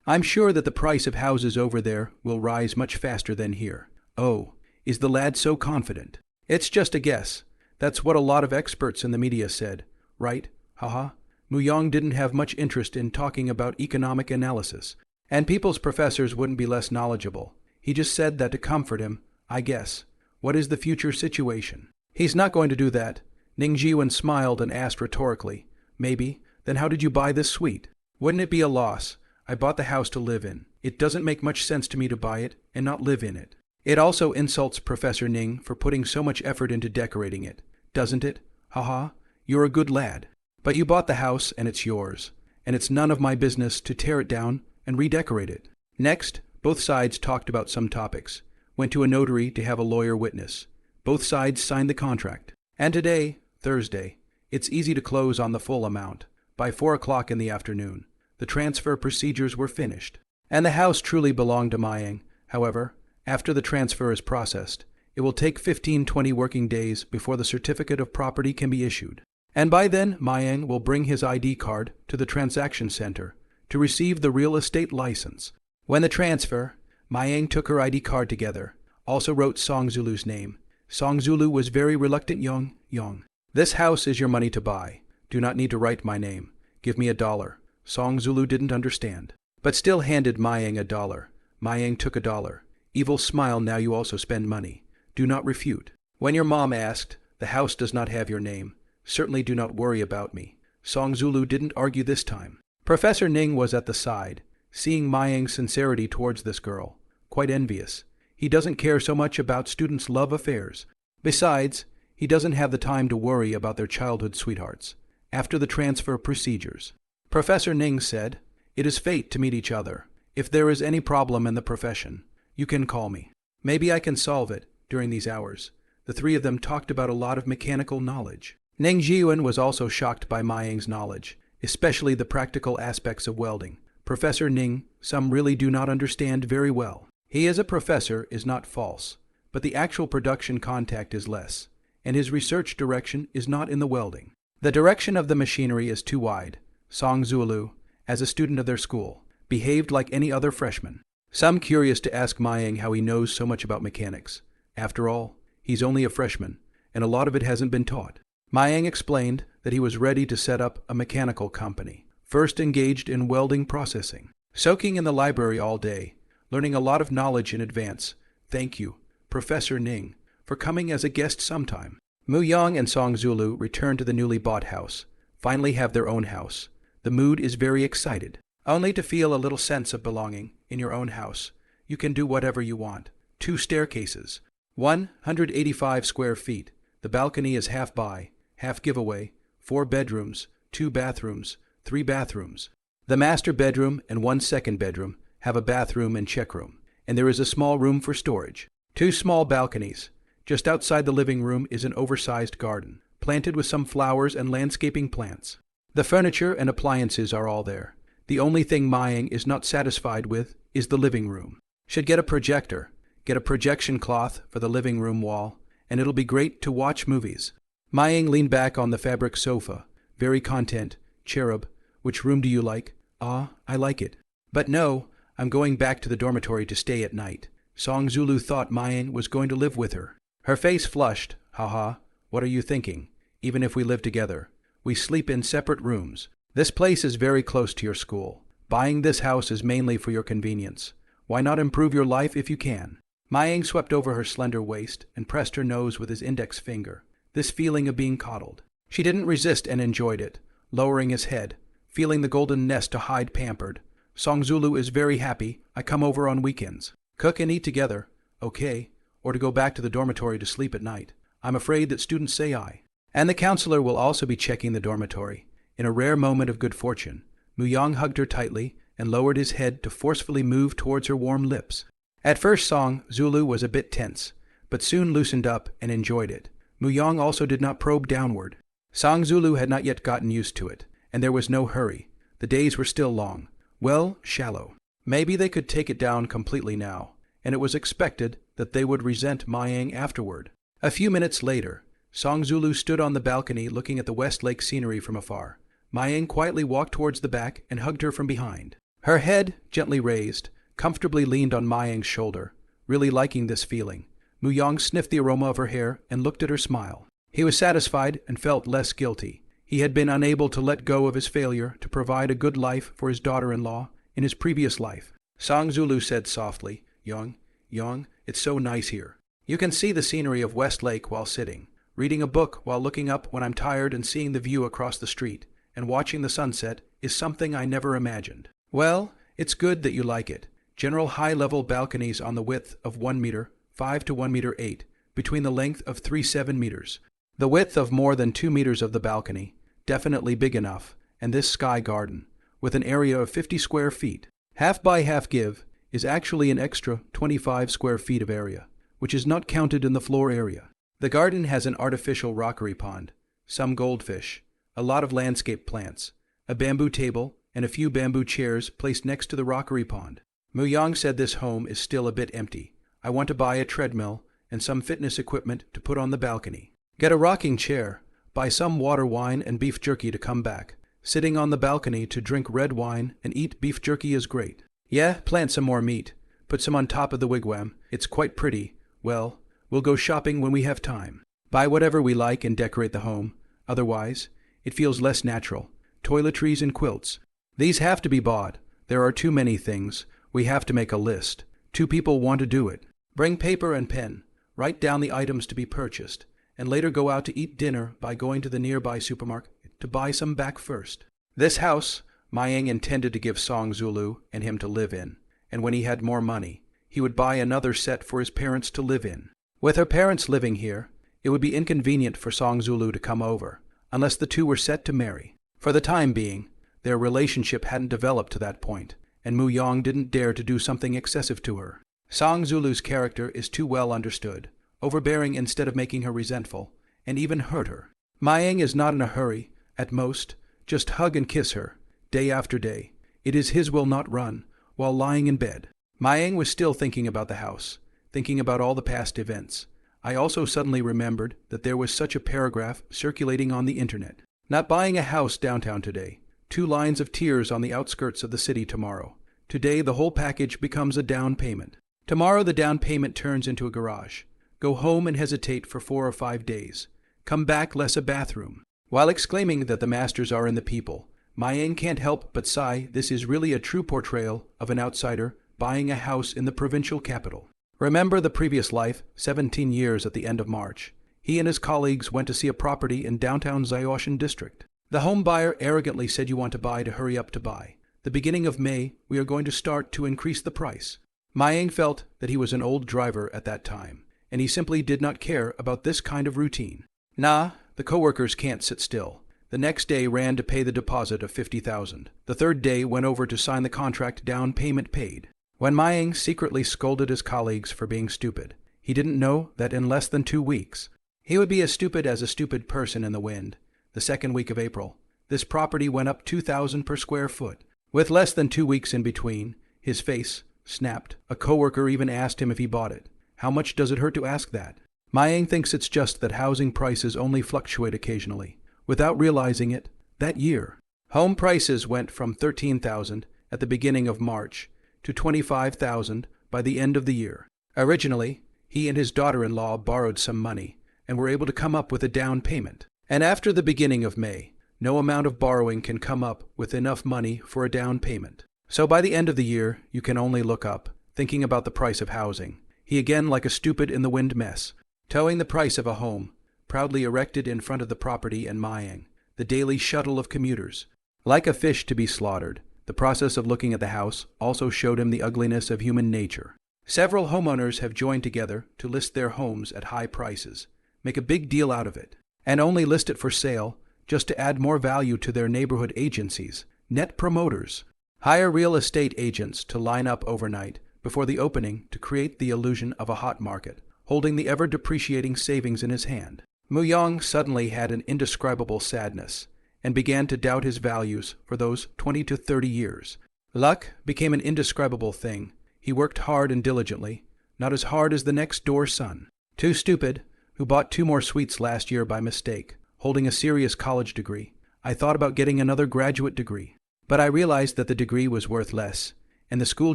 I'm sure that the price of houses over there will rise much faster than here." "Oh, is the lad so confident?" "It's just a guess. That's what a lot of experts in the media said, right? Haha." Mu Yong didn't have much interest in talking about economic analysis, and people's professors wouldn't be less knowledgeable. He just said that to comfort him, "I guess. What is the future situation?" "He's not going to do that." Ning Jiwen smiled and asked rhetorically, "Maybe, then how did you buy this suite?" "Wouldn't it be a loss? I bought the house to live in. It doesn't make much sense to me to buy it and not live in it. It also insults Professor Ning for putting so much effort into decorating it, doesn't it? Haha, you're a good lad. But you bought the house and it's yours, and it's none of my business to tear it down and redecorate it." Next, both sides talked about some topics, went to a notary to have a lawyer witness. Both sides signed the contract. And today, Thursday, it's easy to close on the full amount. By 4 o'clock in the afternoon, the transfer procedures were finished. And the house truly belonged to Mayang. However, after the transfer is processed, it will take 15-20 working days before the certificate of property can be issued. And by then, Mayang will bring his ID card to the transaction center to receive the real estate license. When the transfer, Mayang took her ID card together, also wrote Song Zulu's name. Song Zulu was very reluctant. Yong. "This house is your money to buy. Do not need to write my name. Give me $1. Song Zulu didn't understand, but still handed Mayang $1. Mayang took $1. Evil smile, "Now you also spend money. Do not refute. When your mom asked, the house does not have your name. Certainly do not worry about me." Song Zulu didn't argue this time. Professor Ning was at the side, seeing Mayang's sincerity towards this girl, quite envious. He doesn't care so much about students' love affairs. Besides, he doesn't have the time to worry about their childhood sweethearts. After the transfer procedures, Professor Ning said, "It is fate to meet each other. If there is any problem in the profession, you can call me. Maybe I can solve it during these hours." The three of them talked about a lot of mechanical knowledge. Ning Jiwen was also shocked by Mayang's knowledge, especially the practical aspects of welding. Professor Ning, some really do not understand very well. He as a professor is not false, but the actual production contact is less, and his research direction is not in the welding. The direction of the machinery is too wide. Song Zulu, as a student of their school, behaved like any other freshman. Some curious to ask Mayang how he knows so much about mechanics. After all, he's only a freshman, and a lot of it hasn't been taught. Mayang explained that he was ready to set up a mechanical company, first engaged in welding processing. Soaking in the library all day, learning a lot of knowledge in advance. Thank you, Professor Ning, for coming as a guest sometime. Muyang and Song Zulu return to the newly bought house, finally have their own house. The mood is very excited. Only to feel a little sense of belonging in your own house. You can do whatever you want. 2 staircases, 185 square feet. The balcony is half buy, half giveaway. 4 bedrooms, 2 bathrooms, 3 bathrooms. The master bedroom and 1 second bedroom have a bathroom and check room, and there is a small room for storage. 2 small balconies. Just outside the living room is an oversized garden, planted with some flowers and landscaping plants. The furniture and appliances are all there. The only thing Mayang is not satisfied with is the living room. Should get a projector, get a projection cloth for the living room wall, and it'll be great to watch movies. Mayang leaned back on the fabric sofa, very content. Cherub, which room do you like? Ah, I like it. But no, I'm going back to the dormitory to stay at night. Song Zulu thought Mayang was going to live with her. Her face flushed. Haha, what are you thinking? Even if we live together, we sleep in separate rooms. This place is very close to your school. Buying this house is mainly for your convenience. Why not improve your life if you can? Mayang swept over her slender waist and pressed her nose with his index finger. This feeling of being coddled. She didn't resist and enjoyed it, lowering his head, feeling the golden nest to hide pampered. Song Zulu is very happy. I come over on weekends. Cook and eat together. Okay. Or to go back to the dormitory to sleep at night. I'm afraid that students say I. And the counselor will also be checking the dormitory. In a rare moment of good fortune, Muyang hugged her tightly and lowered his head to forcefully move towards her warm lips. At first, Song Zulu was a bit tense, but soon loosened up and enjoyed it. Muyang also did not probe downward. Song Zulu had not yet gotten used to it, and there was no hurry. The days were still long. Well, shallow. Maybe they could take it down completely now, and it was expected that they would resent Mayang afterward. A few minutes later, Song Zulu stood on the balcony looking at the West Lake scenery from afar. Mayang quietly walked towards the back and hugged her from behind. Her head, gently raised, comfortably leaned on Mayang's shoulder, really liking this feeling. Muyang sniffed the aroma of her hair and looked at her smile. He was satisfied and felt less guilty. He had been unable to let go of his failure to provide a good life for his daughter-in-law in his previous life. Song Zulu said softly, Young, it's so nice here. You can see the scenery of West Lake while sitting, reading a book while looking up when I'm tired and seeing the view across the street, and watching the sunset is something I never imagined. Well, it's good that you like it. General high-level balconies on the width of 1 meter, 5 to 1 meter 8, between the length of 3-7 meters. The width of more than 2 meters of the balcony, definitely big enough, and this sky garden, with an area of 50 square feet. Half by half give is actually an extra 25 square feet of area, which is not counted in the floor area. The garden has an artificial rockery pond, some goldfish, a lot of landscape plants, a bamboo table, and a few bamboo chairs placed next to the rockery pond. Muyang said this home is still a bit empty. I want to buy a treadmill and some fitness equipment to put on the balcony. Get a rocking chair, buy some water wine and beef jerky to come back. Sitting on the balcony to drink red wine and eat beef jerky is great. Yeah, plant some more meat. Put some on top of the wigwam. It's quite pretty. Well, we'll go shopping when we have time. Buy whatever we like and decorate the home. Otherwise, it feels less natural. Toiletries and quilts. These have to be bought. There are too many things. We have to make a list. 2 people want to do it. Bring paper and pen. Write down the items to be purchased, and later go out to eat dinner by going to the nearby supermarket to buy some back first. This house, Mayang intended to give Song Zulu and him to live in, and when he had more money, he would buy another set for his parents to live in. With her parents living here, it would be inconvenient for Song Zulu to come over, unless the two were set to marry. For the time being, their relationship hadn't developed to that point, and Muyang didn't dare to do something excessive to her. Song Zulu's character is too well understood, overbearing instead of making her resentful, and even hurt her. Mayang is not in a hurry. At most, just hug and kiss her, day after day. It is his will not run, while lying in bed. Mayang was still thinking about the house, thinking about all the past events. I also suddenly remembered that there was such a paragraph circulating on the internet. Not buying a house downtown today. 2 lines of tears on the outskirts of the city tomorrow. Today the whole package becomes a down payment. Tomorrow the down payment turns into a garage. Go home and hesitate for 4 or 5 days. Come back less a bathroom. While exclaiming that the masters are in the people, Mayang can't help but sigh. This is really a true portrayal of an outsider buying a house in the provincial capital. Remember the previous life, 17 years at the end of March. He and his colleagues went to see a property in downtown Zayoshan district. The home buyer arrogantly said, "You want to buy, to hurry up to buy. The beginning of May, we are going to start to increase the price." Mayang felt that he was an old driver at that time, and he simply did not care about this kind of routine. Nah, the co-workers can't sit still. The next day ran to pay the deposit of 50,000. The third day went over to sign the contract, down payment paid. When Mayang secretly scolded his colleagues for being stupid, he didn't know that in less than 2 weeks, he would be as stupid as a stupid person in the wind. The second week of April, this property went up 2,000 per square foot. With less than 2 weeks in between, his face snapped. A coworker even asked him if he bought it. How much does it hurt to ask that? Mayang thinks it's just that housing prices only fluctuate occasionally. Without realizing it, that year, home prices went from 13,000 at the beginning of March to 25,000 by the end of the year. Originally, he and his daughter-in-law borrowed some money and were able to come up with a down payment. And after the beginning of May, no amount of borrowing can come up with enough money for a down payment. So by the end of the year, you can only look up, thinking about the price of housing. He again, like a stupid in the wind mess, towing the price of a home, proudly erected in front of the property, and Mayang, the daily shuttle of commuters. Like a fish to be slaughtered, the process of looking at the house also showed him the ugliness of human nature. Several homeowners have joined together to list their homes at high prices, make a big deal out of it, and only list it for sale just to add more value to their neighborhood agencies, net promoters. Hire real estate agents to line up overnight before the opening to create the illusion of a hot market, holding the ever-depreciating savings in his hand. Muyong suddenly had an indescribable sadness and began to doubt his values for those 20 to 30 years. Luck became an indescribable thing. He worked hard and diligently, not as hard as the next-door son. Too stupid, who bought 2 more sweets last year by mistake, holding a serious college degree. I thought about getting another graduate degree, but I realized that the degree was worth less, and the school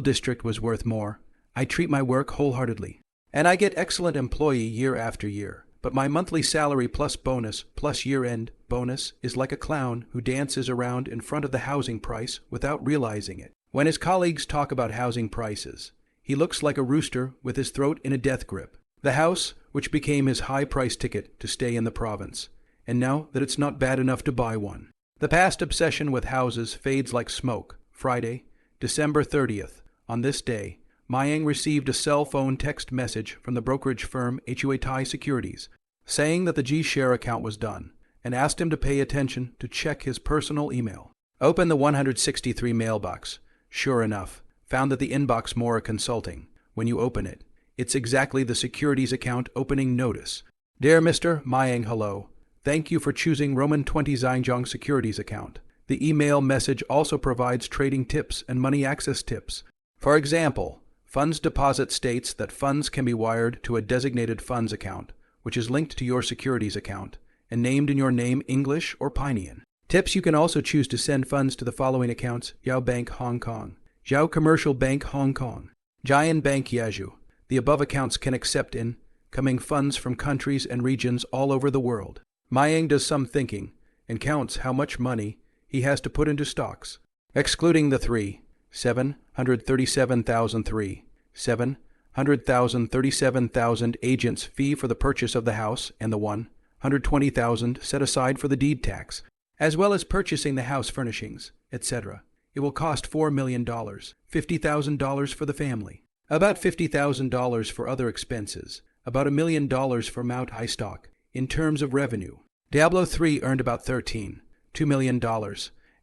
district was worth more. I treat my work wholeheartedly, and I get excellent employee year after year. But my monthly salary plus bonus plus year-end bonus is like a clown who dances around in front of the housing price without realizing it. When his colleagues talk about housing prices, he looks like a rooster with his throat in a death grip. The house, which became his high price ticket to stay in the province, and now that it's not bad enough to buy one. The past obsession with houses fades like smoke. Friday, December 30th. On this day, Mayang received a cell phone text message from the brokerage firm HUA Securities, saying that the G-Share account was done, and asked him to pay attention to check his personal email. Open the 163 mailbox. Sure enough, found that the inbox more consulting. When you open it, it's exactly the securities account opening notice. Dear Mr. Mayang, hello. Thank you for choosing Roman 20 Zhangjiang Securities account. The email message also provides trading tips and money access tips. For example, funds deposit states that funds can be wired to a designated funds account, which is linked to your securities account, and named in your name English or Pinean. Tips: you can also choose to send funds to the following accounts: Yao Bank Hong Kong, Zhao Commercial Bank Hong Kong, Jian Bank Yazhu. The above accounts can accept incoming funds from countries and regions all over the world. Mayang does some thinking and counts how much money he has to put into stocks, excluding the 737,037 agents fee for the purchase of the house and the 120,000 set aside for the deed tax, as well as purchasing the house furnishings, etc. It will cost $4 million, $50,000 for the family, about $50,000 for other expenses, about $1 million for Mount High stock. In terms of revenue, Diablo 3 earned about $2 million,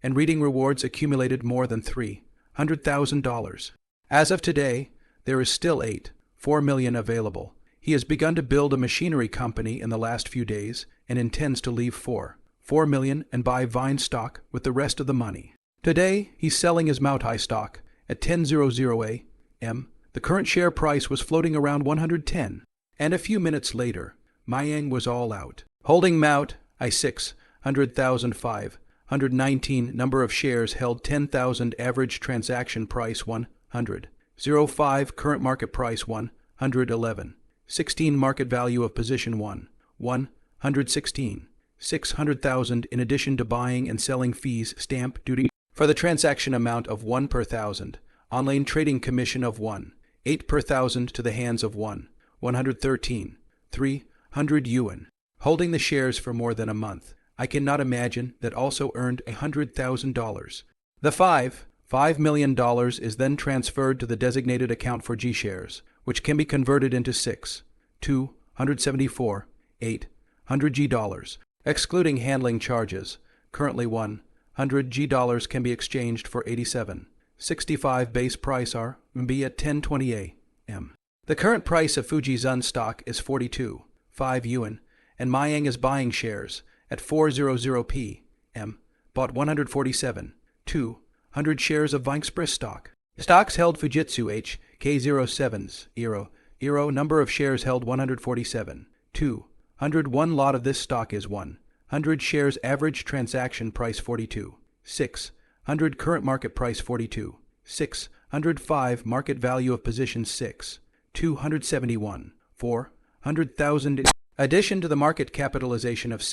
and reading rewards accumulated more than $300,000. As of today, there is still $4 million available. He has begun to build a machinery company in the last few days and intends to leave $4 million and buy Vine stock with the rest of the money. Today, he's selling his Mount High stock at 10.00 a.m. The current share price was floating around 110, and a few minutes later, Mayang was all out. Holding Mount High 6 100,519 number of shares held 10,000 average transaction price 100. 05 current market price 111. 16 market value of position 116. 600,000 in addition to buying and selling fees, stamp duty for the transaction amount of 1 per thousand, online trading commission of 8 per thousand to the hands of 113. 300 yuan. Holding the shares for more than a month. I cannot imagine that also earned $100,000. The $5 million is then transferred to the designated account for G shares, which can be converted into 274, 800 G dollars, excluding handling charges. Currently 100 G dollars can be exchanged for 87.65 base price RMB at 10:20 a.m. The current price of Fujizun stock is 42.5 yuan, and Mayang is buying shares at 400 p.m. Bought 147.200 shares of Vinkspris stock. Stocks held Fujitsu HK07's Eero number of shares held 147.200. Lot of this stock is 100 shares average transaction price 42.600 current market price 42.605 market value of position 271 400,000 addition to the market capitalization of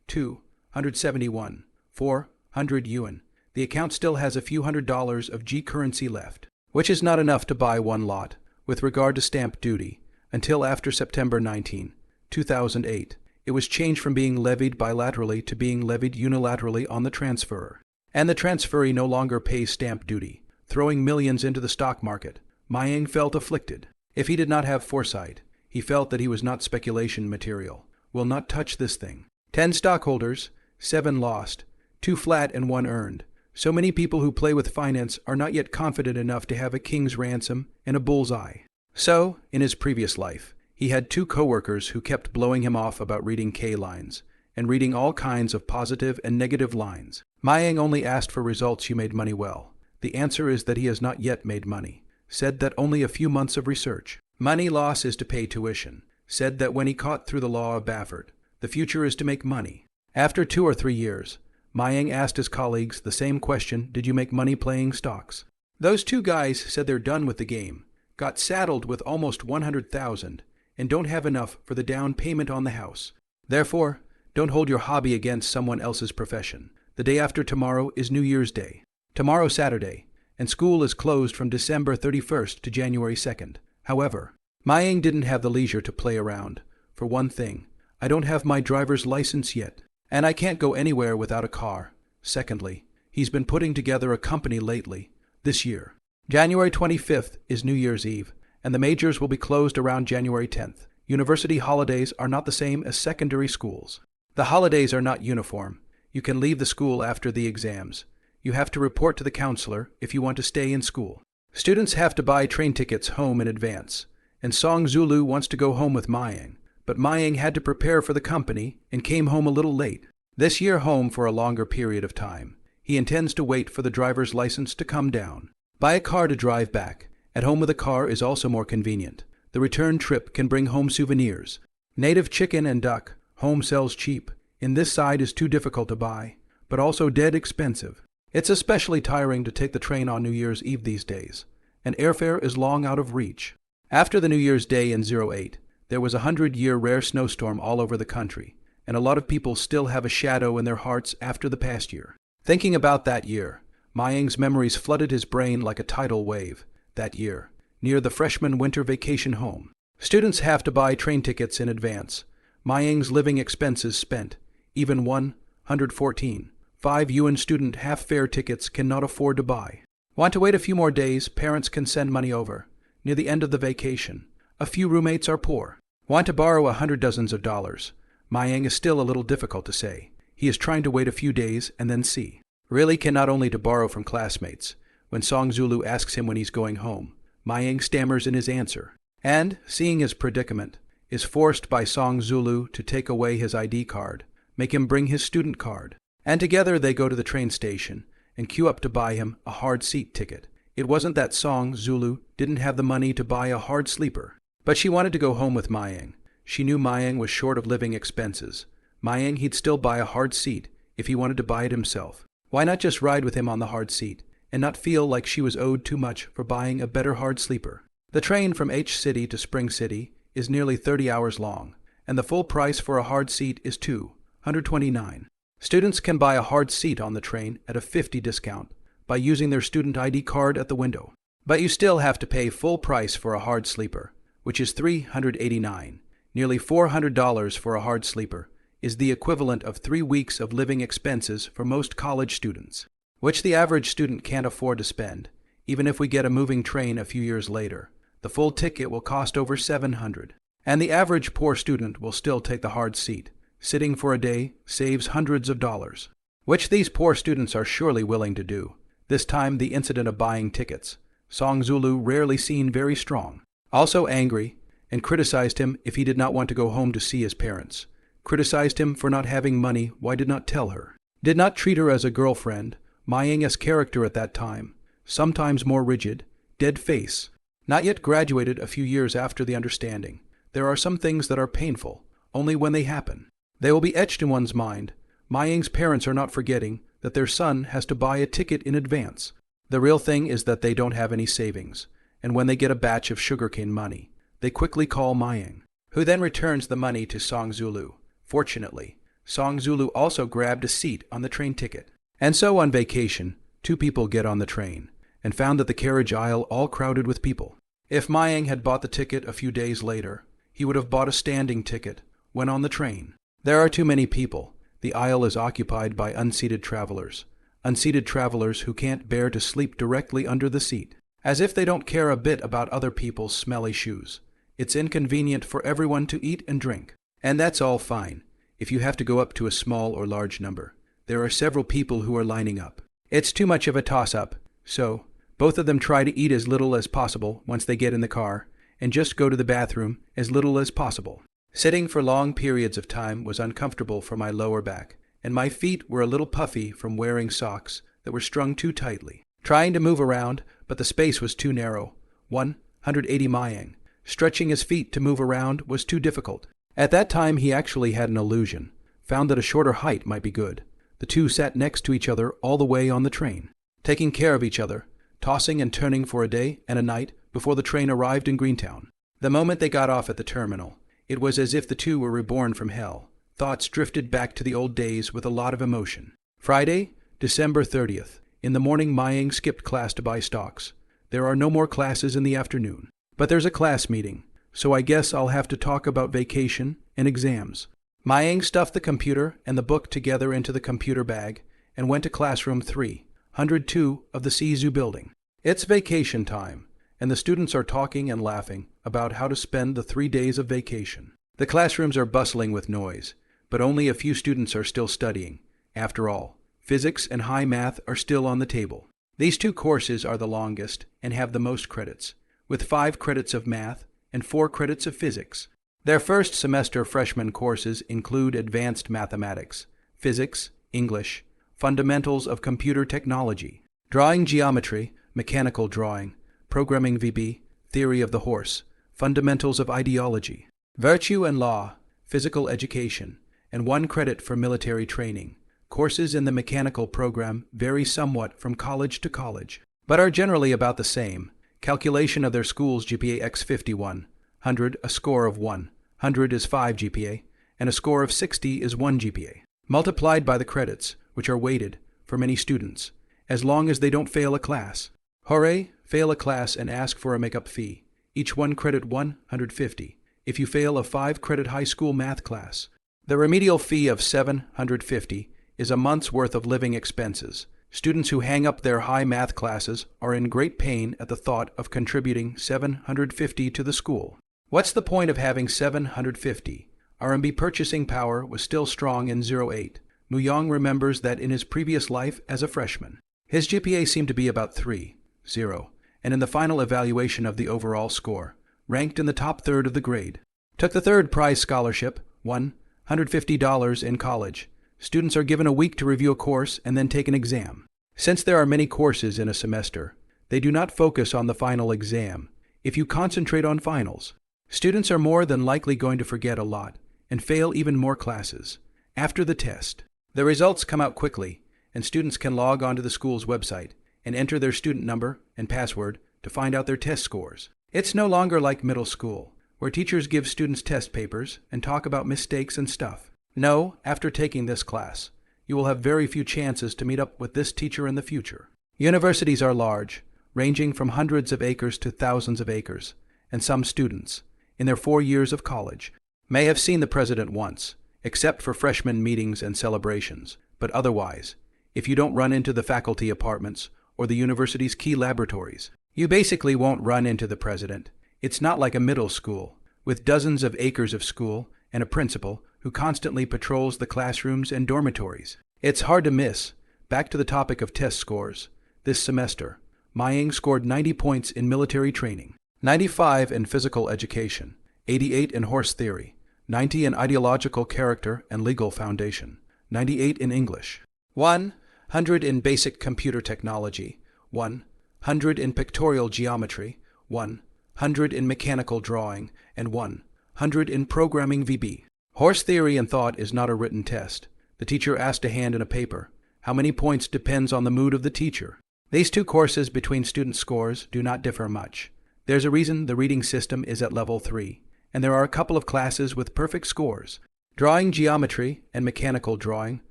271 400 yuan. The account still has a few $100s of G currency left, which is not enough to buy one lot, with regard to stamp duty, until after September 19, 2008. It was changed from being levied bilaterally to being levied unilaterally on the transferor. And the transferee no longer pays stamp duty, throwing millions into the stock market. Mayang felt afflicted. If he did not have foresight, he felt that he was not speculation material. Will not touch this thing. 10 stockholders, 7 lost, 2 flat and 1 earned. So many people who play with finance are not yet confident enough to have a king's ransom and a bull's eye. So, in his previous life, he had 2 coworkers who kept blowing him off about reading K-lines and reading all kinds of positive and negative lines. Mayang only asked for results you made money well. The answer is that he has not yet made money. Said that only a few months of research. Money loss is to pay tuition. Said that when he caught through the law of Baffert, the future is to make money. After 2 or 3 years, Mayang asked his colleagues the same question, did you make money playing stocks? Those 2 guys said they're done with the game, got saddled with almost 100,000, and don't have enough for the down payment on the house. Therefore, don't hold your hobby against someone else's profession. The day after tomorrow is New Year's Day. Tomorrow Saturday, and school is closed from December 31st to January 2nd. However, Mayang didn't have the leisure to play around. For one thing, I don't have my driver's license yet, and I can't go anywhere without a car. Secondly, he's been putting together a company lately, this year. January 25th is New Year's Eve, and the majors will be closed around January 10th. University holidays are not the same as secondary schools. The holidays are not uniform. You can leave the school after the exams. You have to report to the counselor if you want to stay in school. Students have to buy train tickets home in advance, and Song Zulu wants to go home with Mayang, but Mayang had to prepare for the company and came home a little late. This year home for a longer period of time. He intends to wait for the driver's license to come down. Buy a car to drive back. At home with a car is also more convenient. The return trip can bring home souvenirs. Native chicken and duck. Home sells cheap. In this side is too difficult to buy, but also dead expensive. It's especially tiring to take the train on New Year's Eve these days, and airfare is long out of reach. After the New Year's Day in 08, there was a 100-year rare snowstorm all over the country, and a lot of people still have a shadow in their hearts after the past year. Thinking about that year, Mayang's memories flooded his brain like a tidal wave. That year, near the freshman winter vacation home. Students have to buy train tickets in advance. Mayang's living expenses spent, even 114. 5 yuan student half-fare tickets cannot afford to buy. Want to wait a few more days, parents can send money over. Near the end of the vacation, a few roommates are poor. Want to borrow 100 dozens of dollars. Mayang is still a little difficult to say. He is trying to wait a few days and then see. Really cannot only to borrow from classmates. When Song Zulu asks him when he's going home, Mayang stammers in his answer. And, seeing his predicament, is forced by Song Zulu to take away his ID card, make him bring his student card. And together they go to the train station and queue up to buy him a hard seat ticket. It wasn't that Song Zulu didn't have the money to buy a hard sleeper, but she wanted to go home with Mayang. She knew Mayang was short of living expenses. Mayang he'd still buy a hard seat if he wanted to buy it himself. Why not just ride with him on the hard seat, and not feel like she was owed too much for buying a better hard sleeper? The train from H City to Spring City is nearly 30 hours long, and the full price for a hard seat is $229. Students can buy a hard seat on the train at a 50 discount by using their student ID card at the window. But you still have to pay full price for a hard sleeper, which is $389. Nearly $400 for a hard sleeper is the equivalent of 3 weeks of living expenses for most college students, which the average student can't afford to spend. Even if we get a moving train a few years later, the full ticket will cost over $700. And the average poor student will still take the hard seat. Sitting for a day saves hundreds of dollars, which these poor students are surely willing to do. This time the incident of buying tickets. Song Zulu rarely seen very strong. Also angry, and criticized him if he did not want to go home to see his parents. Criticized him for not having money, why did not tell her. Did not treat her as a girlfriend. Mayang's character at that time, sometimes more rigid, dead face. Not yet graduated a few years after the understanding. There are some things that are painful, only when they happen. They will be etched in one's mind. Mayang's parents are not forgetting that their son has to buy a ticket in advance. The real thing is that they don't have any savings, and when they get a batch of sugarcane money, they quickly call Mayang, who then returns the money to Song Zulu. Fortunately, Song Zulu also grabbed a seat on the train ticket. And so on vacation, 2 people get on the train, and found that the carriage aisle all crowded with people. If Mayang had bought the ticket a few days later, he would have bought a standing ticket when on the train. There are too many people. The aisle is occupied by unseated travelers who can't bear to sleep directly under the seat, as if they don't care a bit about other people's smelly shoes. It's inconvenient for everyone to eat and drink. And that's all fine, if you have to go up to a small or large number. There are several people who are lining up. It's too much of a toss-up, so both of them try to eat as little as possible once they get in the car, and just go to the bathroom as little as possible. Sitting for long periods of time was uncomfortable for my lower back, and my feet were a little puffy from wearing socks that were strung too tightly. Trying to move around, but the space was too narrow. 180 Mayang. Stretching his feet to move around was too difficult. At that time he actually had an illusion, found that a shorter height might be good. The two sat next to each other all the way on the train, taking care of each other, tossing and turning for a day and a night before the train arrived in Greentown. The moment they got off at the terminal, it was as if the two were reborn from hell. Thoughts drifted back to the old days with a lot of emotion. Friday, December 30th. In the morning Mayang skipped class to buy stocks. There are no more classes in the afternoon. But there's a class meeting, so I guess I'll have to talk about vacation and exams. Mayang stuffed the computer and the book together into the computer bag and went to classroom 302 of the CZU building. It's vacation time, and the students are talking and laughing about how to spend the 3 days of vacation. The classrooms are bustling with noise, but only a few students are still studying. After all, physics and high math are still on the table. These 2 courses are the longest and have the most credits, with 5 credits of math and 4 credits of physics. Their first semester freshman courses include advanced mathematics, physics, English, fundamentals of computer technology, drawing geometry, mechanical drawing, programming VB, theory of the horse, fundamentals of ideology, virtue and law, physical education, and 1 credit for military training. Courses in the mechanical program vary somewhat from college to college, but are generally about the same. Calculation of their school's GPA x 51, 100 a score of 100 is 5 GPA, and a score of 60 is 1 GPA, multiplied by the credits, which are weighted for many students, as long as they don't fail a class. Hooray, fail a class and ask for a make-up fee, each 1 credit 150, if you fail a 5-credit high school math class. The remedial fee of $750 is a month's worth of living expenses. Students who hang up their high math classes are in great pain at the thought of contributing $750 to the school. What's the point of having $750? RMB purchasing power was still strong in 08. Muyong remembers that in his previous life as a freshman, his GPA seemed to be about 3.0, and in the final evaluation of the overall score, ranked in the top third of the grade. Took the 3rd prize scholarship, $150 in college. Students are given a week to review a course and then take an exam. Since there are many courses in a semester, they do not focus on the final exam. If you concentrate on finals, students are more than likely going to forget a lot and fail even more classes. after the test. The results come out quickly, and students can log onto the school's website and enter their student number and password to find out their test scores. It's no longer like middle school, where teachers give students test papers and talk about mistakes and stuff. No, after taking this class, you will have very few chances to meet up with this teacher in the future. Universities are large, ranging from hundreds of acres to thousands of acres, and some students, in their 4 years of college, may have seen the president once, except for freshman meetings and celebrations, but otherwise, if you don't run into the faculty apartments or the university's key laboratories, you basically won't run into the president. It's not like a middle school, with dozens of acres of school and a principal who constantly patrols the classrooms and dormitories. It's hard to miss. Back to the topic of test scores. This semester, Maying scored 90 points in military training, 95 in physical education, 88 in horse theory, 90 in ideological character and legal foundation, 98 in English, 100 in basic computer technology, 100 in pictorial geometry, 100 in mechanical drawing, and 100 in programming VB. Horse theory and thought is not a written test. The teacher asked to hand in a paper. How many points depends on the mood of the teacher. These two courses between student scores do not differ much. There's a reason the reading system is at level 3, and there are a couple of classes with perfect scores. Drawing geometry and mechanical drawing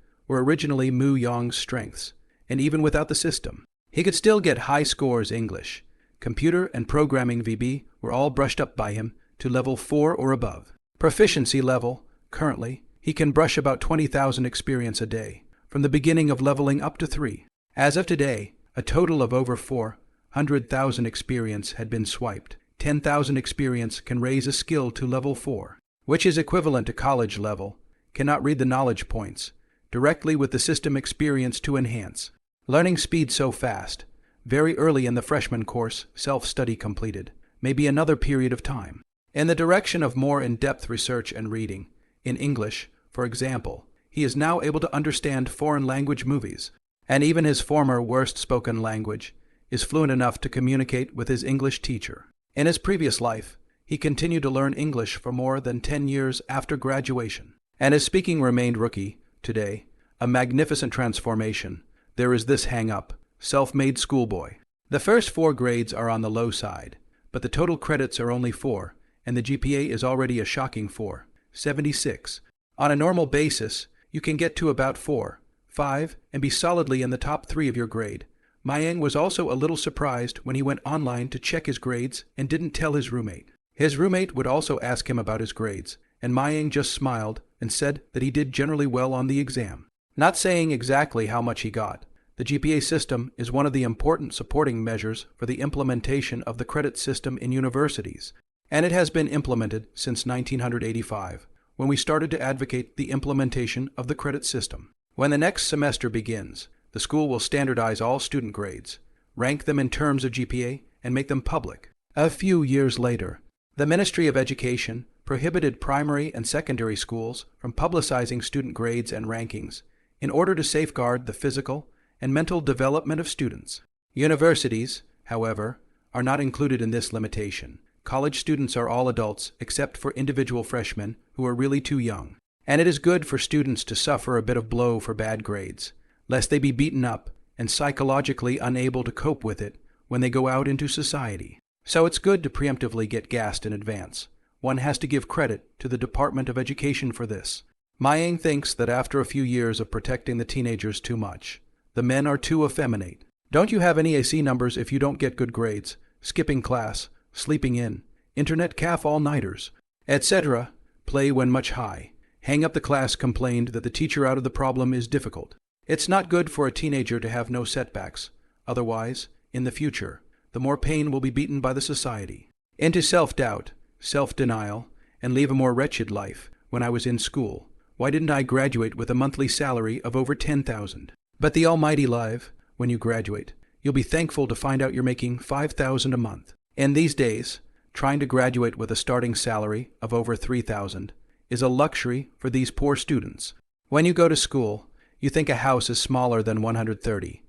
were originally Mu Yong's strengths, and even without the system, he could still get high scores English. Computer and programming VB were all brushed up by him to level 4 or above. Proficiency level, currently, he can brush about 20,000 experience a day, from the beginning of leveling up to 3. As of today, a total of over 400,000 experience had been swiped. 10,000 experience can raise a skill to level 4, which is equivalent to college level, cannot read the knowledge points, directly with the system experience to enhance. Learning speed so fast, very early in the freshman course, self-study completed, may be another period of time. In the direction of more in-depth research and reading, in English, for example, he is now able to understand foreign language movies, and even his former worst-spoken language is fluent enough to communicate with his English teacher. In his previous life, he continued to learn English for more than 10 years after graduation, and his speaking remained rookie. Today, a magnificent transformation. There is this hang-up, self-made schoolboy. The first 4 grades are on the low side, but the total credits are only 4, and the GPA is already a shocking 4.76. On a normal basis, you can get to about 4.5 and be solidly in the top 3 of your grade. Mayang was also a little surprised when he went online to check his grades and didn't tell his roommate. His roommate would also ask him about his grades, and Mayang just smiled and said that he did generally well on the exam, not saying exactly how much he got. The GPA system is one of the important supporting measures for the implementation of the credit system in universities, and it has been implemented since 1985, when we started to advocate the implementation of the credit system. When the next semester begins, the school will standardize all student grades, rank them in terms of GPA, and make them public. A few years later, the Ministry of Education prohibited primary and secondary schools from publicizing student grades and rankings in order to safeguard the physical and mental development of students. Universities, however, are not included in this limitation. College students are all adults except for individual freshmen who are really too young, and it is good for students to suffer a bit of blow for bad grades, lest they be beaten up and psychologically unable to cope with it when they go out into society. So it's good to preemptively get gassed in advance. One has to give credit to the Department of Education for this. Mayang thinks that after a few years of protecting the teenagers too much, the men are too effeminate. Don't you have any AC numbers if you don't get good grades, skipping class, sleeping in, internet caf all-nighters, etc., play when much high, hang up the class complained that the teacher out of the problem is difficult. It's not good for a teenager to have no setbacks. Otherwise, in the future, the more pain will be beaten by the society. Into self-doubt, self-denial, and leave a more wretched life. When I was in school, why didn't I graduate with a monthly salary of over 10,000? But the almighty live, when you graduate, you'll be thankful to find out you're making 5,000 a month. And these days, trying to graduate with a starting salary of over 3,000 is a luxury for these poor students. When you go to school, you think a house is smaller than 140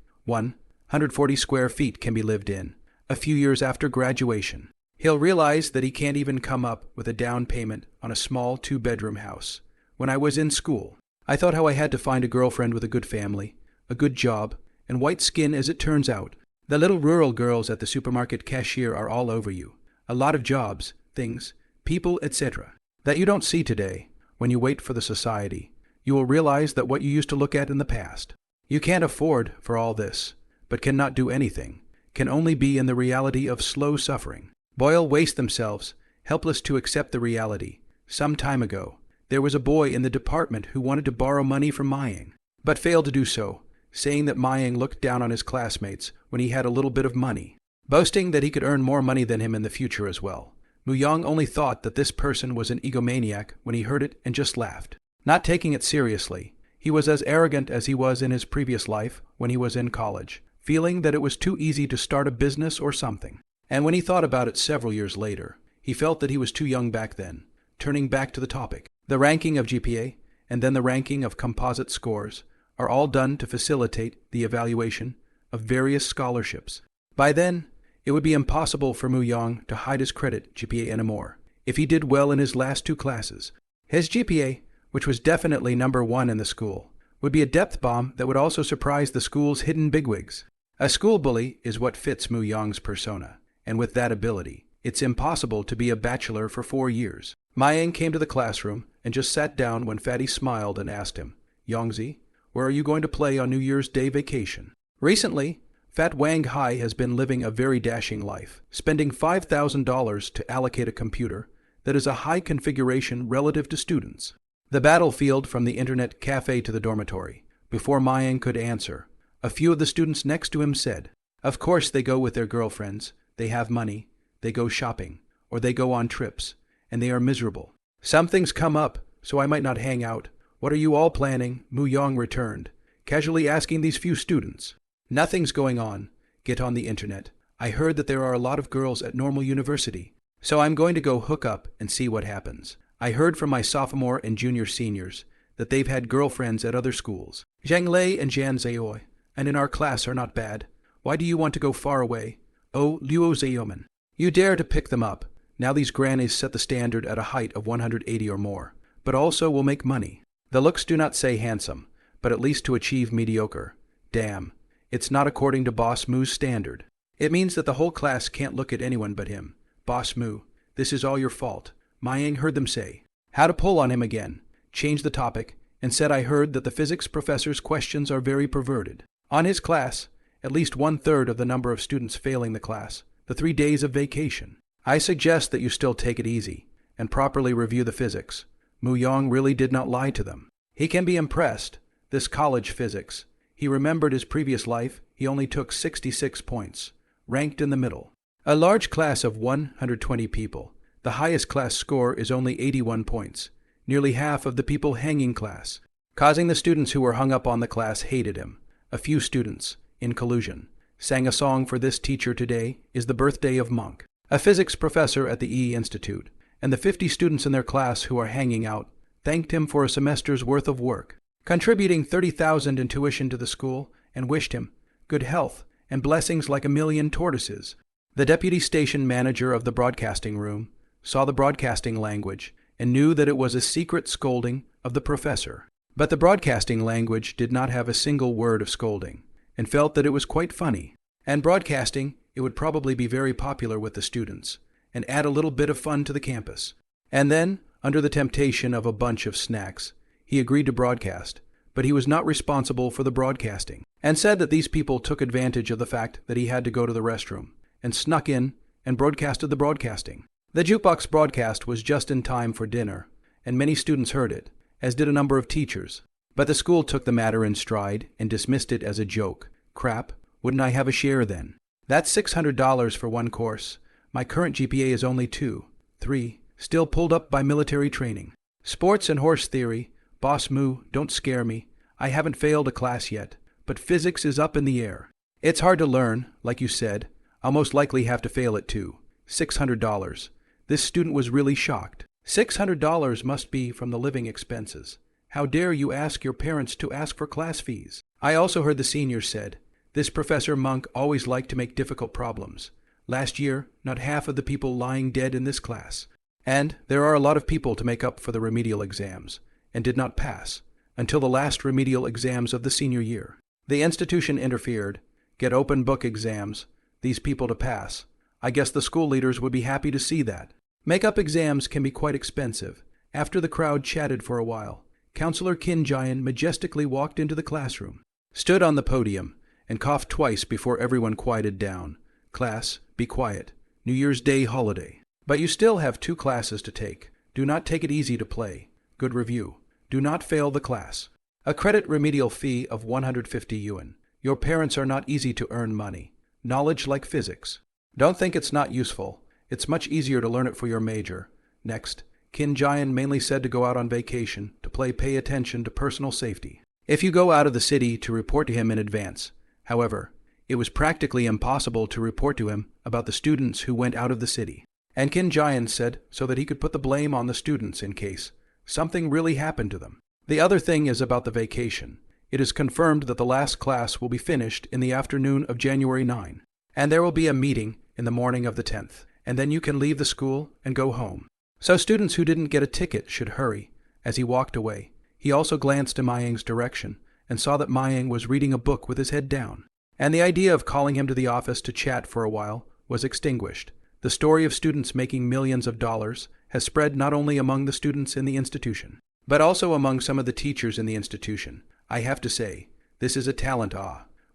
square feet can be lived in. A few years after graduation, he'll realize that he can't even come up with a down payment on a small 2-bedroom house. When I was in school, I thought how I had to find a girlfriend with a good family, a good job, and white skin as it turns out. The little rural girls at the supermarket cashier are all over you. A lot of jobs, things, people, etc. that you don't see today when you wait for the society. You will realize that what you used to look at in the past. You can't afford for all this, but cannot do anything, can only be in the reality of slow suffering. Boyle waste themselves, helpless to accept the reality. Some time ago, there was a boy in the department who wanted to borrow money from Mayang, but failed to do so, saying that Mayang looked down on his classmates when he had a little bit of money, boasting that he could earn more money than him in the future as well. Muyang only thought that this person was an egomaniac when he heard it and just laughed. Not taking it seriously, he was as arrogant as he was in his previous life when he was in college, feeling that it was too easy to start a business or something. And when he thought about it several years later, he felt that he was too young back then. Turning back to the topic, the ranking of GPA and then the ranking of composite scores are all done to facilitate the evaluation of various scholarships. By then, it would be impossible for Muyang to hide his credit GPA anymore if he did well in his last two classes. His GPA, which was definitely number 1 in the school, would be a depth bomb that would also surprise the school's hidden bigwigs. A school bully is what fits Muyang's persona, and with that ability, it's impossible to be a bachelor for 4 years. Mayang came to the classroom and just sat down when Fatty smiled and asked him, "Yongzi, where are you going to play on New Year's Day vacation?" Recently, Fat Wang Hai has been living a very dashing life, spending $5,000 to allocate a computer that is a high configuration relative to students. The battlefield from the internet cafe to the dormitory. Before Mayang could answer, a few of the students next to him said, "Of course they go with their girlfriends, they have money, they go shopping, or they go on trips, and they are miserable. Something's come up, so I might not hang out. What are you all planning?" Muyang returned, casually asking these few students. "Nothing's going on. Get on the internet. I heard that there are a lot of girls at Normal University, so I'm going to go hook up and see what happens. I heard from my sophomore and junior seniors that they've had girlfriends at other schools. Zhang Lei and Jan Zeoi, and in our class are not bad. Why do you want to go far away? Oh, Luo Zeoman. You dare to pick them up. Now these grannies set the standard at a height of 180 or more, but also will make money. The looks do not say handsome, but at least to achieve mediocre. Damn, it's not according to Boss Moo's standard. It means that the whole class can't look at anyone but him. Boss Moo, this is all your fault." Mayang heard them say. How to pull on him again, changed the topic, and said, "I heard that the physics professor's questions are very perverted. On his class, at least 1/3 of the number of students failing the class, the 3 days of vacation. I suggest that you still take it easy and properly review the physics." Muyang really did not lie to them. He can be impressed. This college physics. He remembered his previous life. He only took 66 points, ranked in the middle. A large class of 120 people. The highest class score is only 81 points, nearly half of the people hanging class, causing the students who were hung up on the class hated him. A few students, in collusion, sang a song for this teacher today is the birthday of Monk, a physics professor at the E Institute, and the 50 students in their class who are hanging out thanked him for a semester's worth of work, contributing 30,000 in tuition to the school, and wished him good health and blessings like a million tortoises. The deputy station manager of the broadcasting room saw the broadcasting language and knew that it was a secret scolding of the professor. But the broadcasting language did not have a single word of scolding, and felt that it was quite funny. And broadcasting, it would probably be very popular with the students, and add a little bit of fun to the campus. And then, under the temptation of a bunch of snacks, he agreed to broadcast, but he was not responsible for the broadcasting, and said that these people took advantage of the fact that he had to go to the restroom, and snuck in and broadcasted the broadcasting. The jukebox broadcast was just in time for dinner, and many students heard it, as did a number of teachers. But the school took the matter in stride and dismissed it as a joke. Crap, wouldn't I have a share then? That's $600 for one course. My current GPA is only 2, 3, still pulled up by military training. Sports and horse theory, Boss Moo, don't scare me. I haven't failed a class yet, but physics is up in the air. It's hard to learn, like you said. I'll most likely have to fail it too. $600. This student was really shocked. $600 must be from the living expenses. How dare you ask your parents to ask for class fees? I also heard the seniors said, this Professor Monk always liked to make difficult problems. Last year, not half of the people lying dead in this class. And there are a lot of people to make up for the remedial exams, and did not pass. until the last remedial exams of the senior year. The institution interfered. Get open book exams, these people to pass. I guess the school leaders would be happy to see that. Make-up exams can be quite expensive. After the crowd chatted for a while, Counselor Kim Jae-in majestically walked into the classroom, stood on the podium, and coughed twice before everyone quieted down. Class, be quiet. New Year's Day holiday. But you still have 2 classes to take. Do not take it easy to play. Good review. Do not fail the class. A credit remedial fee of 150 yuan. Your parents are not easy to earn money. Knowledge like physics. Don't think it's not useful. It's much easier to learn it for your major. Next, Kim Jae-in mainly said to go out on vacation, to pay attention to personal safety. If you go out of the city, to report to him in advance. However, it was practically impossible to report to him about the students who went out of the city. And Kim Jae-in said so that he could put the blame on the students in case something really happened to them. The other thing is about the vacation. It is confirmed that the last class will be finished in the afternoon of January 9, and there will be a meeting in the morning of the 10th, and then you can leave the school and go home. So students who didn't get a ticket should hurry. As he walked away, he also glanced in Mayang's direction and saw that Mayang was reading a book with his head down, and the idea of calling him to the office to chat for a while was extinguished. The story of students making millions of dollars has spread not only among the students in the institution, but also among some of the teachers in the institution. I have to say, this is a talent,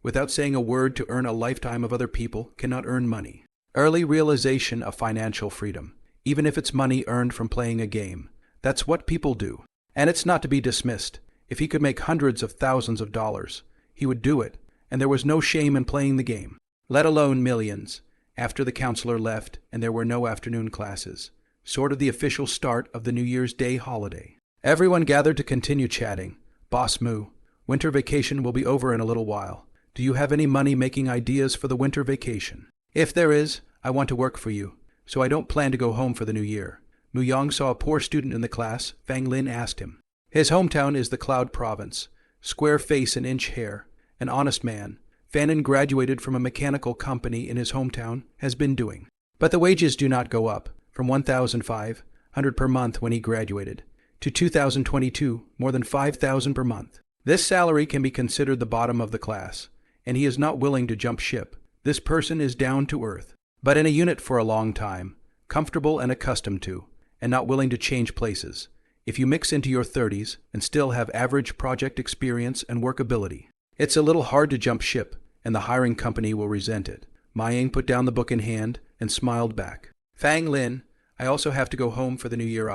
without saying a word to earn a lifetime of other people cannot earn money. Early realization of financial freedom, even if it's money earned from playing a game. That's what people do. And it's not to be dismissed. If he could make hundreds of thousands of dollars, he would do it, and there was no shame in playing the game, let alone millions. After the counselor left and there were no afternoon classes, sort of the official start of the New Year's Day holiday. Everyone gathered to continue chatting. Boss Moo, winter vacation will be over in a little while. Do you have any money-making ideas for the winter vacation? If there is, I want to work for you, so I don't plan to go home for the new year. Mu Yang saw a poor student in the class. Fang Lin asked him. His hometown is the Cloud Province. Square face and inch hair. An honest man. Fanon graduated from a mechanical company in his hometown, has been doing. But the wages do not go up, from 1,500 per month when he graduated, to 2022, more than 5,000 per month. This salary can be considered the bottom of the class, and he is not willing to jump ship. This person is down to earth, but in a unit for a long time, comfortable and accustomed to, and not willing to change places. If you mix into your 30s and still have average project experience and workability, it's a little hard to jump ship, and the hiring company will resent it. Mayang put down the book in hand and smiled back. Fang Lin, I also have to go home for the new year.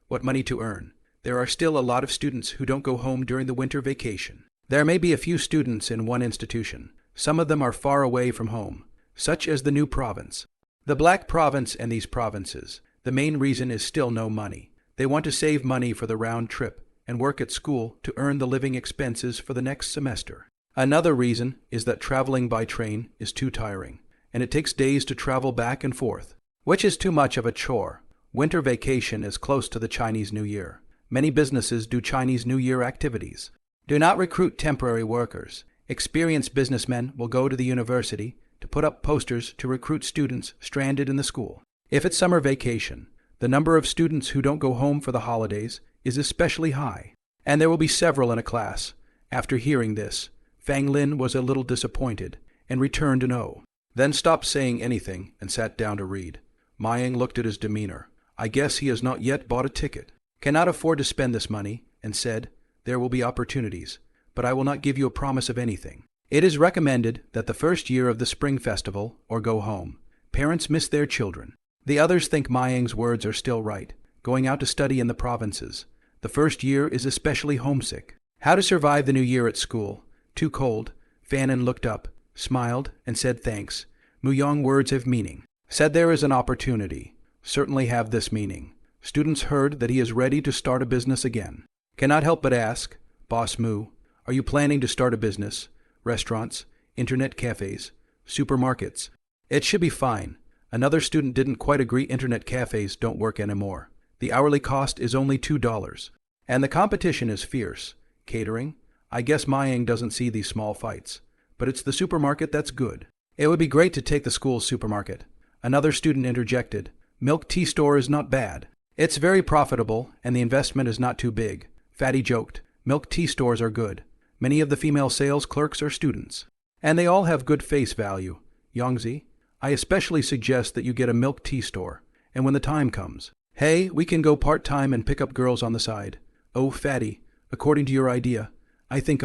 What money to earn. There are still a lot of students who don't go home during the winter vacation. There may be a few students in one institution. Some of them are far away from home, such as the new province. The Black Province and these provinces. The main reason is still no money. They want to save money for the round trip and work at school to earn the living expenses for the next semester. Another reason is that traveling by train is too tiring, and it takes days to travel back and forth, which is too much of a chore. Winter vacation is close to the Chinese New Year. Many businesses do Chinese New Year activities. Do not recruit temporary workers. Experienced businessmen will go to the university to put up posters to recruit students stranded in the school. If it's summer vacation, the number of students who don't go home for the holidays is especially high, and there will be several in a class. After hearing this, Fang Lin was a little disappointed and returned an O. Then stopped saying anything and sat down to read. Mayang looked at his demeanor. I guess he has not yet bought a ticket, cannot afford to spend this money, and said, there will be opportunities, but I will not give you a promise of anything. It is recommended that the first year of the Spring Festival, or go home, parents miss their children. The others think Mayang's words are still right, going out to study in the provinces. The first year is especially homesick. How to survive the new year at school. Too cold. Fanon looked up, smiled, and said thanks. Muyong words have meaning. Said there is an opportunity. Certainly have this meaning. Students heard that he is ready to start a business again. Cannot help but ask, Boss Mu, are you planning to start a business? Restaurants, internet cafes, supermarkets. It should be fine. Another student didn't quite agree. Internet cafes don't work anymore. The hourly cost is only $2. And the competition is fierce. Catering? I guess Mayang doesn't see these small fights. But it's the supermarket that's good. It would be great to take the school's supermarket. Another student interjected. Milk tea store is not bad. It's very profitable, and the investment is not too big. Fatty joked. Milk tea stores are good. Many of the female sales clerks are students. And they all have good face value. Yongzi, I especially suggest that you get a milk tea store. And when the time comes, hey, we can go part-time and pick up girls on the side. Oh, fatty, according to your idea, I think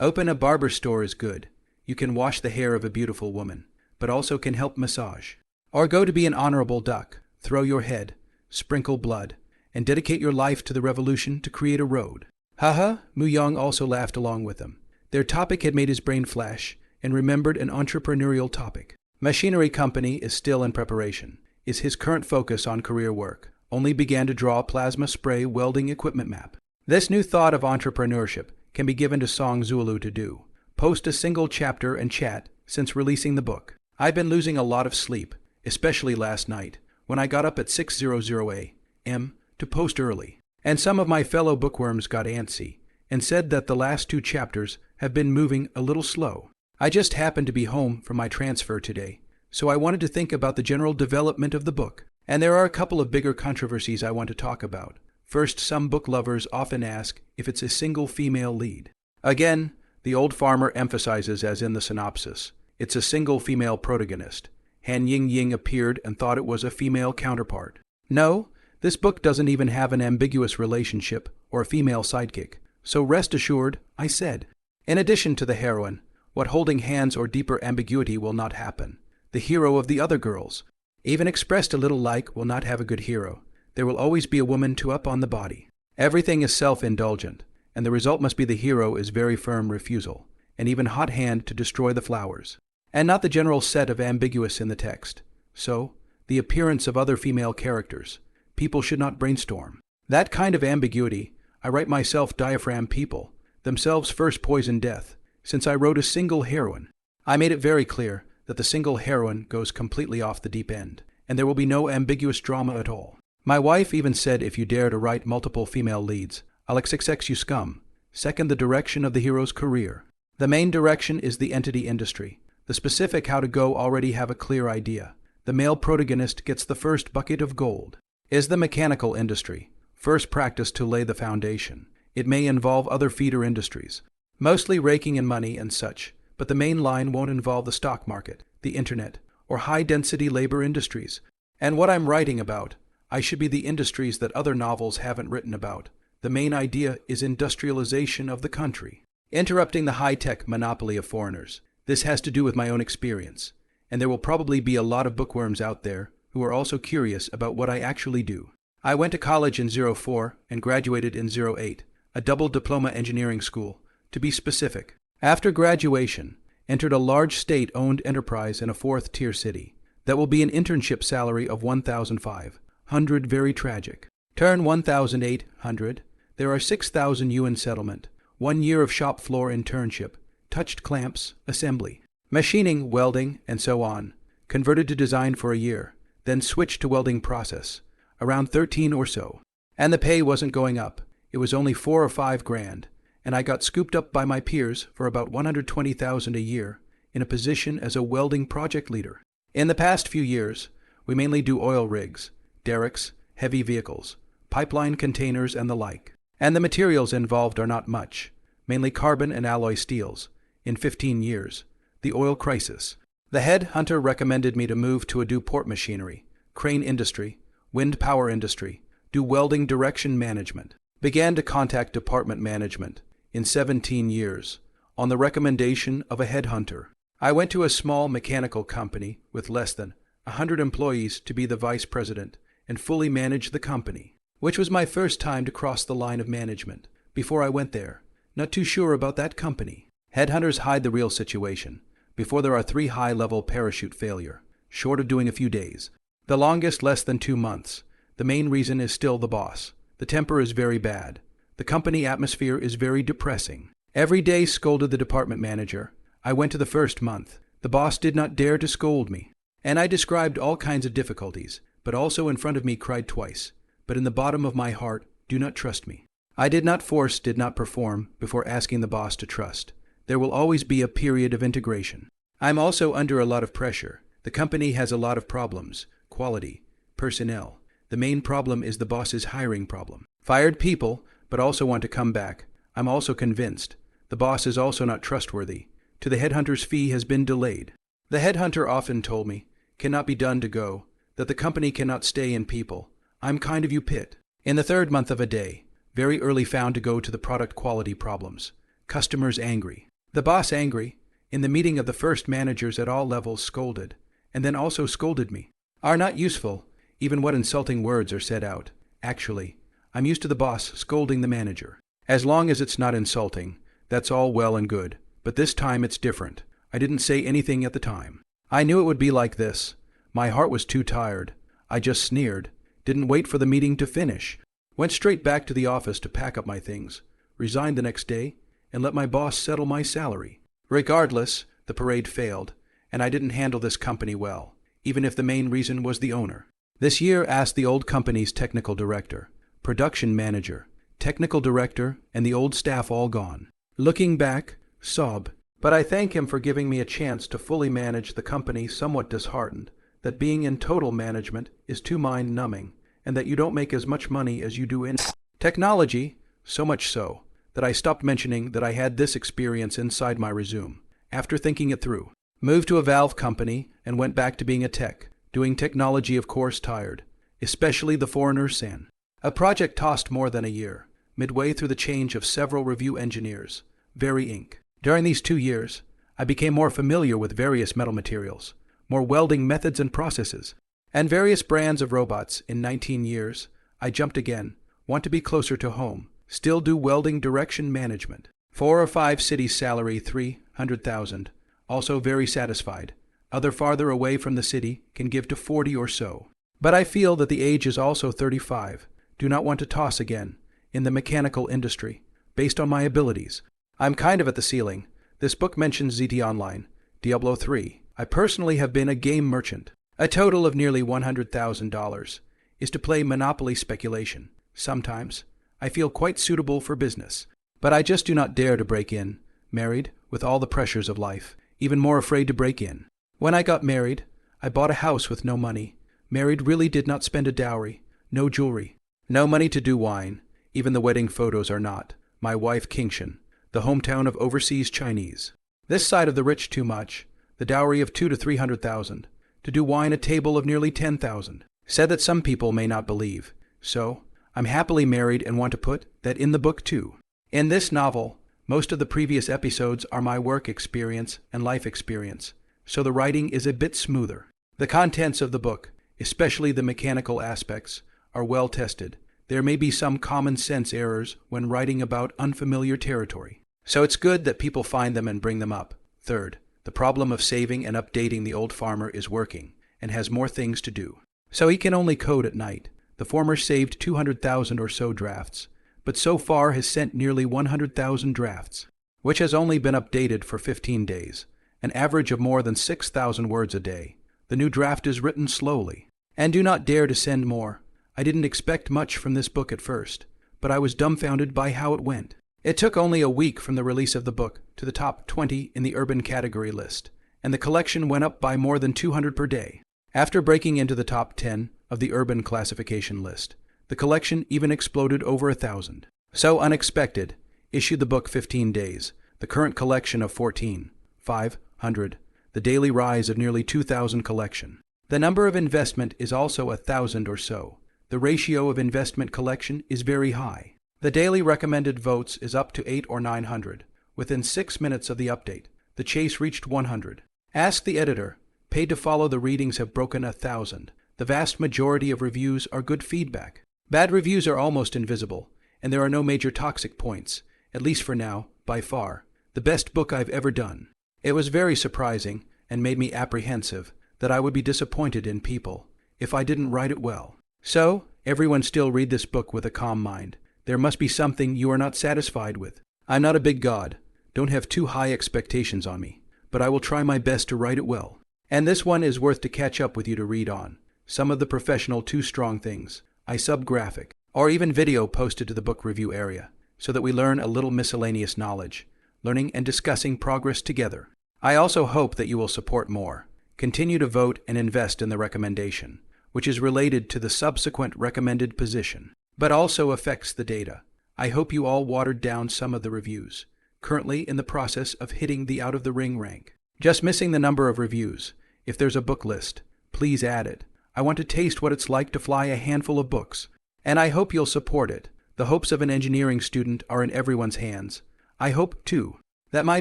open a barber store is good. You can wash the hair of a beautiful woman, but also can help massage. Or go to be an honorable duck, throw your head, sprinkle blood, and dedicate your life to the revolution to create a road. Haha, Mu Yong also laughed along with them. Their topic had made his brain flash and remembered an entrepreneurial topic. Machinery company is still in preparation. Is his current focus on career work. Only began to draw plasma spray welding equipment map. This new thought of entrepreneurship can be given to Song Zulu to do. Post a single chapter and chat since releasing the book. I've been losing a lot of sleep, especially last night, when I got up at 6:00 a.m. to post early. And some of my fellow bookworms got antsy and said that the last 2 chapters have been moving a little slow. I just happened to be home from my transfer today, so I wanted to think about the general development of the book. And there are a couple of bigger controversies I want to talk about. First, some book lovers often ask if it's a single female lead. Again, the old farmer emphasizes, as in the synopsis, it's a single female protagonist. Han Ying Ying appeared and thought it was a female counterpart. No, this book doesn't even have an ambiguous relationship or a female sidekick. So rest assured, I said. In addition to the heroine, what holding hands or deeper ambiguity will not happen. The hero of the other girls, even expressed a little like, will not have a good hero. There will always be a woman to up on the body. Everything is self-indulgent, and the result must be the hero is very firm refusal, and even hot hand to destroy the flowers, and not the general set of ambiguous in the text. So, the appearance of other female characters. People should not brainstorm. That kind of ambiguity, I write myself diaphragm people, themselves first poison death, since I wrote a single heroine. I made it very clear that the single heroine goes completely off the deep end, and there will be no ambiguous drama at all. My wife even said if you dare to write multiple female leads, I'll XXX you scum. Second, the direction of the hero's career. The main direction is the entity industry. The specific how to go already have a clear idea. The male protagonist gets the first bucket of gold. Is the mechanical industry. First practice to lay the foundation. It may involve other feeder industries, mostly raking in money and such, but the main line won't involve the stock market, the internet, or high-density labor industries. And what I'm writing about, I should be the industries that other novels haven't written about. The main idea is industrialization of the country, interrupting the high-tech monopoly of foreigners. This has to do with my own experience, and there will probably be a lot of bookworms out there who are also curious about what I actually do. I went to college in 04 and graduated in 08, a double diploma engineering school, to be specific. After graduation, entered a large state-owned enterprise in a 4th-tier city. That will be an internship salary of $1,500, very tragic. Turn 1,800, there are 6,000 yuan settlement, 1 year of shop floor internship, touched clamps, assembly, machining, welding, and so on. Converted to design for a year, then switched to welding process, around 13 or so. And the pay wasn't going up, it was only 4 or 5 grand, and I got scooped up by my peers for about 120,000 a year in a position as a welding project leader. In the past few years, we mainly do oil rigs, derricks, heavy vehicles, pipeline containers, and the like. And the materials involved are not much, mainly carbon and alloy steels. In 15 years, the oil crisis. The head hunter recommended me to move to do port machinery, crane industry, wind power industry, do welding direction management. Began to contact department management in 17 years on the recommendation of a headhunter. I went to a small mechanical company with less than 100 employees to be the vice president and fully manage the company, which was my first time to cross the line of management. Before I went there, not too sure about that company. Headhunters hide the real situation. Before there are 3 high-level parachute failure, short of doing a few days. The longest less than 2 months. The main reason is still the boss. The temper is very bad. The company atmosphere is very depressing. Every day scolded the department manager. I went to the first month. The boss did not dare to scold me. And I described all kinds of difficulties, but also in front of me cried twice. But in the bottom of my heart, do not trust me. I did not force, did not perform before asking the boss to trust. There will always be a period of integration. I'm also under a lot of pressure. The company has a lot of problems. Quality. Personnel. The main problem is the boss's hiring problem. Fired people, but also want to come back. I'm also convinced the boss is also not trustworthy. To the headhunter's fee has been delayed. The headhunter often told me, cannot be done to go, that the company cannot stay in people. I'm kind of you pit. In the third month of a day, very early found to go to the product quality problems. Customers angry. The boss angry. In the meeting of the first managers at all levels scolded, and then also scolded me. Are not useful, even what insulting words are said out. Actually, I'm used to the boss scolding the manager. As long as it's not insulting, that's all well and good, but this time it's different. I didn't say anything at the time. I knew it would be like this. My heart was too tired. I just sneered, didn't wait for the meeting to finish, went straight back to the office to pack up my things, resigned the next day, and let my boss settle my salary. Regardless, the parade failed, and I didn't handle this company well, even if the main reason was the owner. This year asked the old company's technical director, production manager, technical director, and the old staff all gone. Looking back, sob. But I thank him for giving me a chance to fully manage the company, somewhat disheartened that being in total management is too mind-numbing, and that you don't make as much money as you do in technology, so much so that I stopped mentioning that I had this experience inside my resume. After thinking it through, moved to a valve company and went back to being a tech, doing technology of course tired, especially the foreigner San. A project tossed more than a year, midway through the change of several review engineers, very ink. During these 2 years, I became more familiar with various metal materials, more welding methods and processes, and various brands of robots. In 19 years, I jumped again, want to be closer to home, still do welding direction management. 4 or 5 cities salary 300,000, also very satisfied. Other farther away from the city can give to 40 or so. But I feel that the age is also 35, do not want to toss again, in the mechanical industry, based on my abilities. I'm kind of at the ceiling. This book mentions ZT Online, Diablo 3. I personally have been a game merchant. A total of nearly $100,000 is to play Monopoly speculation. Sometimes I feel quite suitable for business, but I just do not dare to break in. Married, with all the pressures of life, even more afraid to break in. When I got married, I bought a house with no money. Married really did not spend a dowry, no jewelry, no money to do wine. Even the wedding photos are not. My wife Kingshan, the hometown of overseas Chinese. This side of the rich too much. The dowry of 200,000 to 300,000. To do wine a table of nearly 10,000. Said that some people may not believe. So, I'm happily married and want to put that in the book too. In this novel, most of the previous episodes are my work experience and life experience, so the writing is a bit smoother. The contents of the book, especially the mechanical aspects, are well tested. There may be some common sense errors when writing about unfamiliar territory, so it's good that people find them and bring them up. Third, the problem of saving and updating the old farmer is working, and has more things to do. So he can only code at night. The former saved 200,000 or so drafts, but so far has sent nearly 100,000 drafts, which has only been updated for 15 days, an average of more than 6,000 words a day. The new draft is written slowly, and do not dare to send more. I didn't expect much from this book at first, but I was dumbfounded by how it went. It took only a week from the release of the book to the top 20 in the urban category list, and the collection went up by more than 200 per day. After breaking into the top 10 of the urban classification list, the collection even exploded over 1,000. So unexpected, issued the book 15 days, the current collection of 14,500, the daily rise of nearly 2,000 collection. The number of investment is also 1,000 or so. The ratio of investment collection is very high. The daily recommended votes is up to 800 or 900. Within 6 minutes of the update, the chase reached 100. Ask the editor. Paid to follow the readings have broken 1,000. The vast majority of reviews are good feedback. Bad reviews are almost invisible, and there are no major toxic points, at least for now, by far. The best book I've ever done. It was very surprising and made me apprehensive that I would be disappointed in people if I didn't write it well. So, everyone still read this book with a calm mind. There must be something you are not satisfied with. I'm not a big god. Don't have too high expectations on me, but I will try my best to write it well. And this one is worth to catch up with you to read on. Some of the professional too strong things. I sub-graphic, or even video posted to the book review area, so that we learn a little miscellaneous knowledge, learning and discussing progress together. I also hope that you will support more. Continue to vote and invest in the recommendation, which is related to the subsequent recommended position, but also affects the data. I hope you all watered down some of the reviews. Currently in the process of hitting the out of the ring rank. Just missing the number of reviews. If there's a book list, please add it. I want to taste what it's like to fly a handful of books. And I hope you'll support it. The hopes of an engineering student are in everyone's hands. I hope, too, that my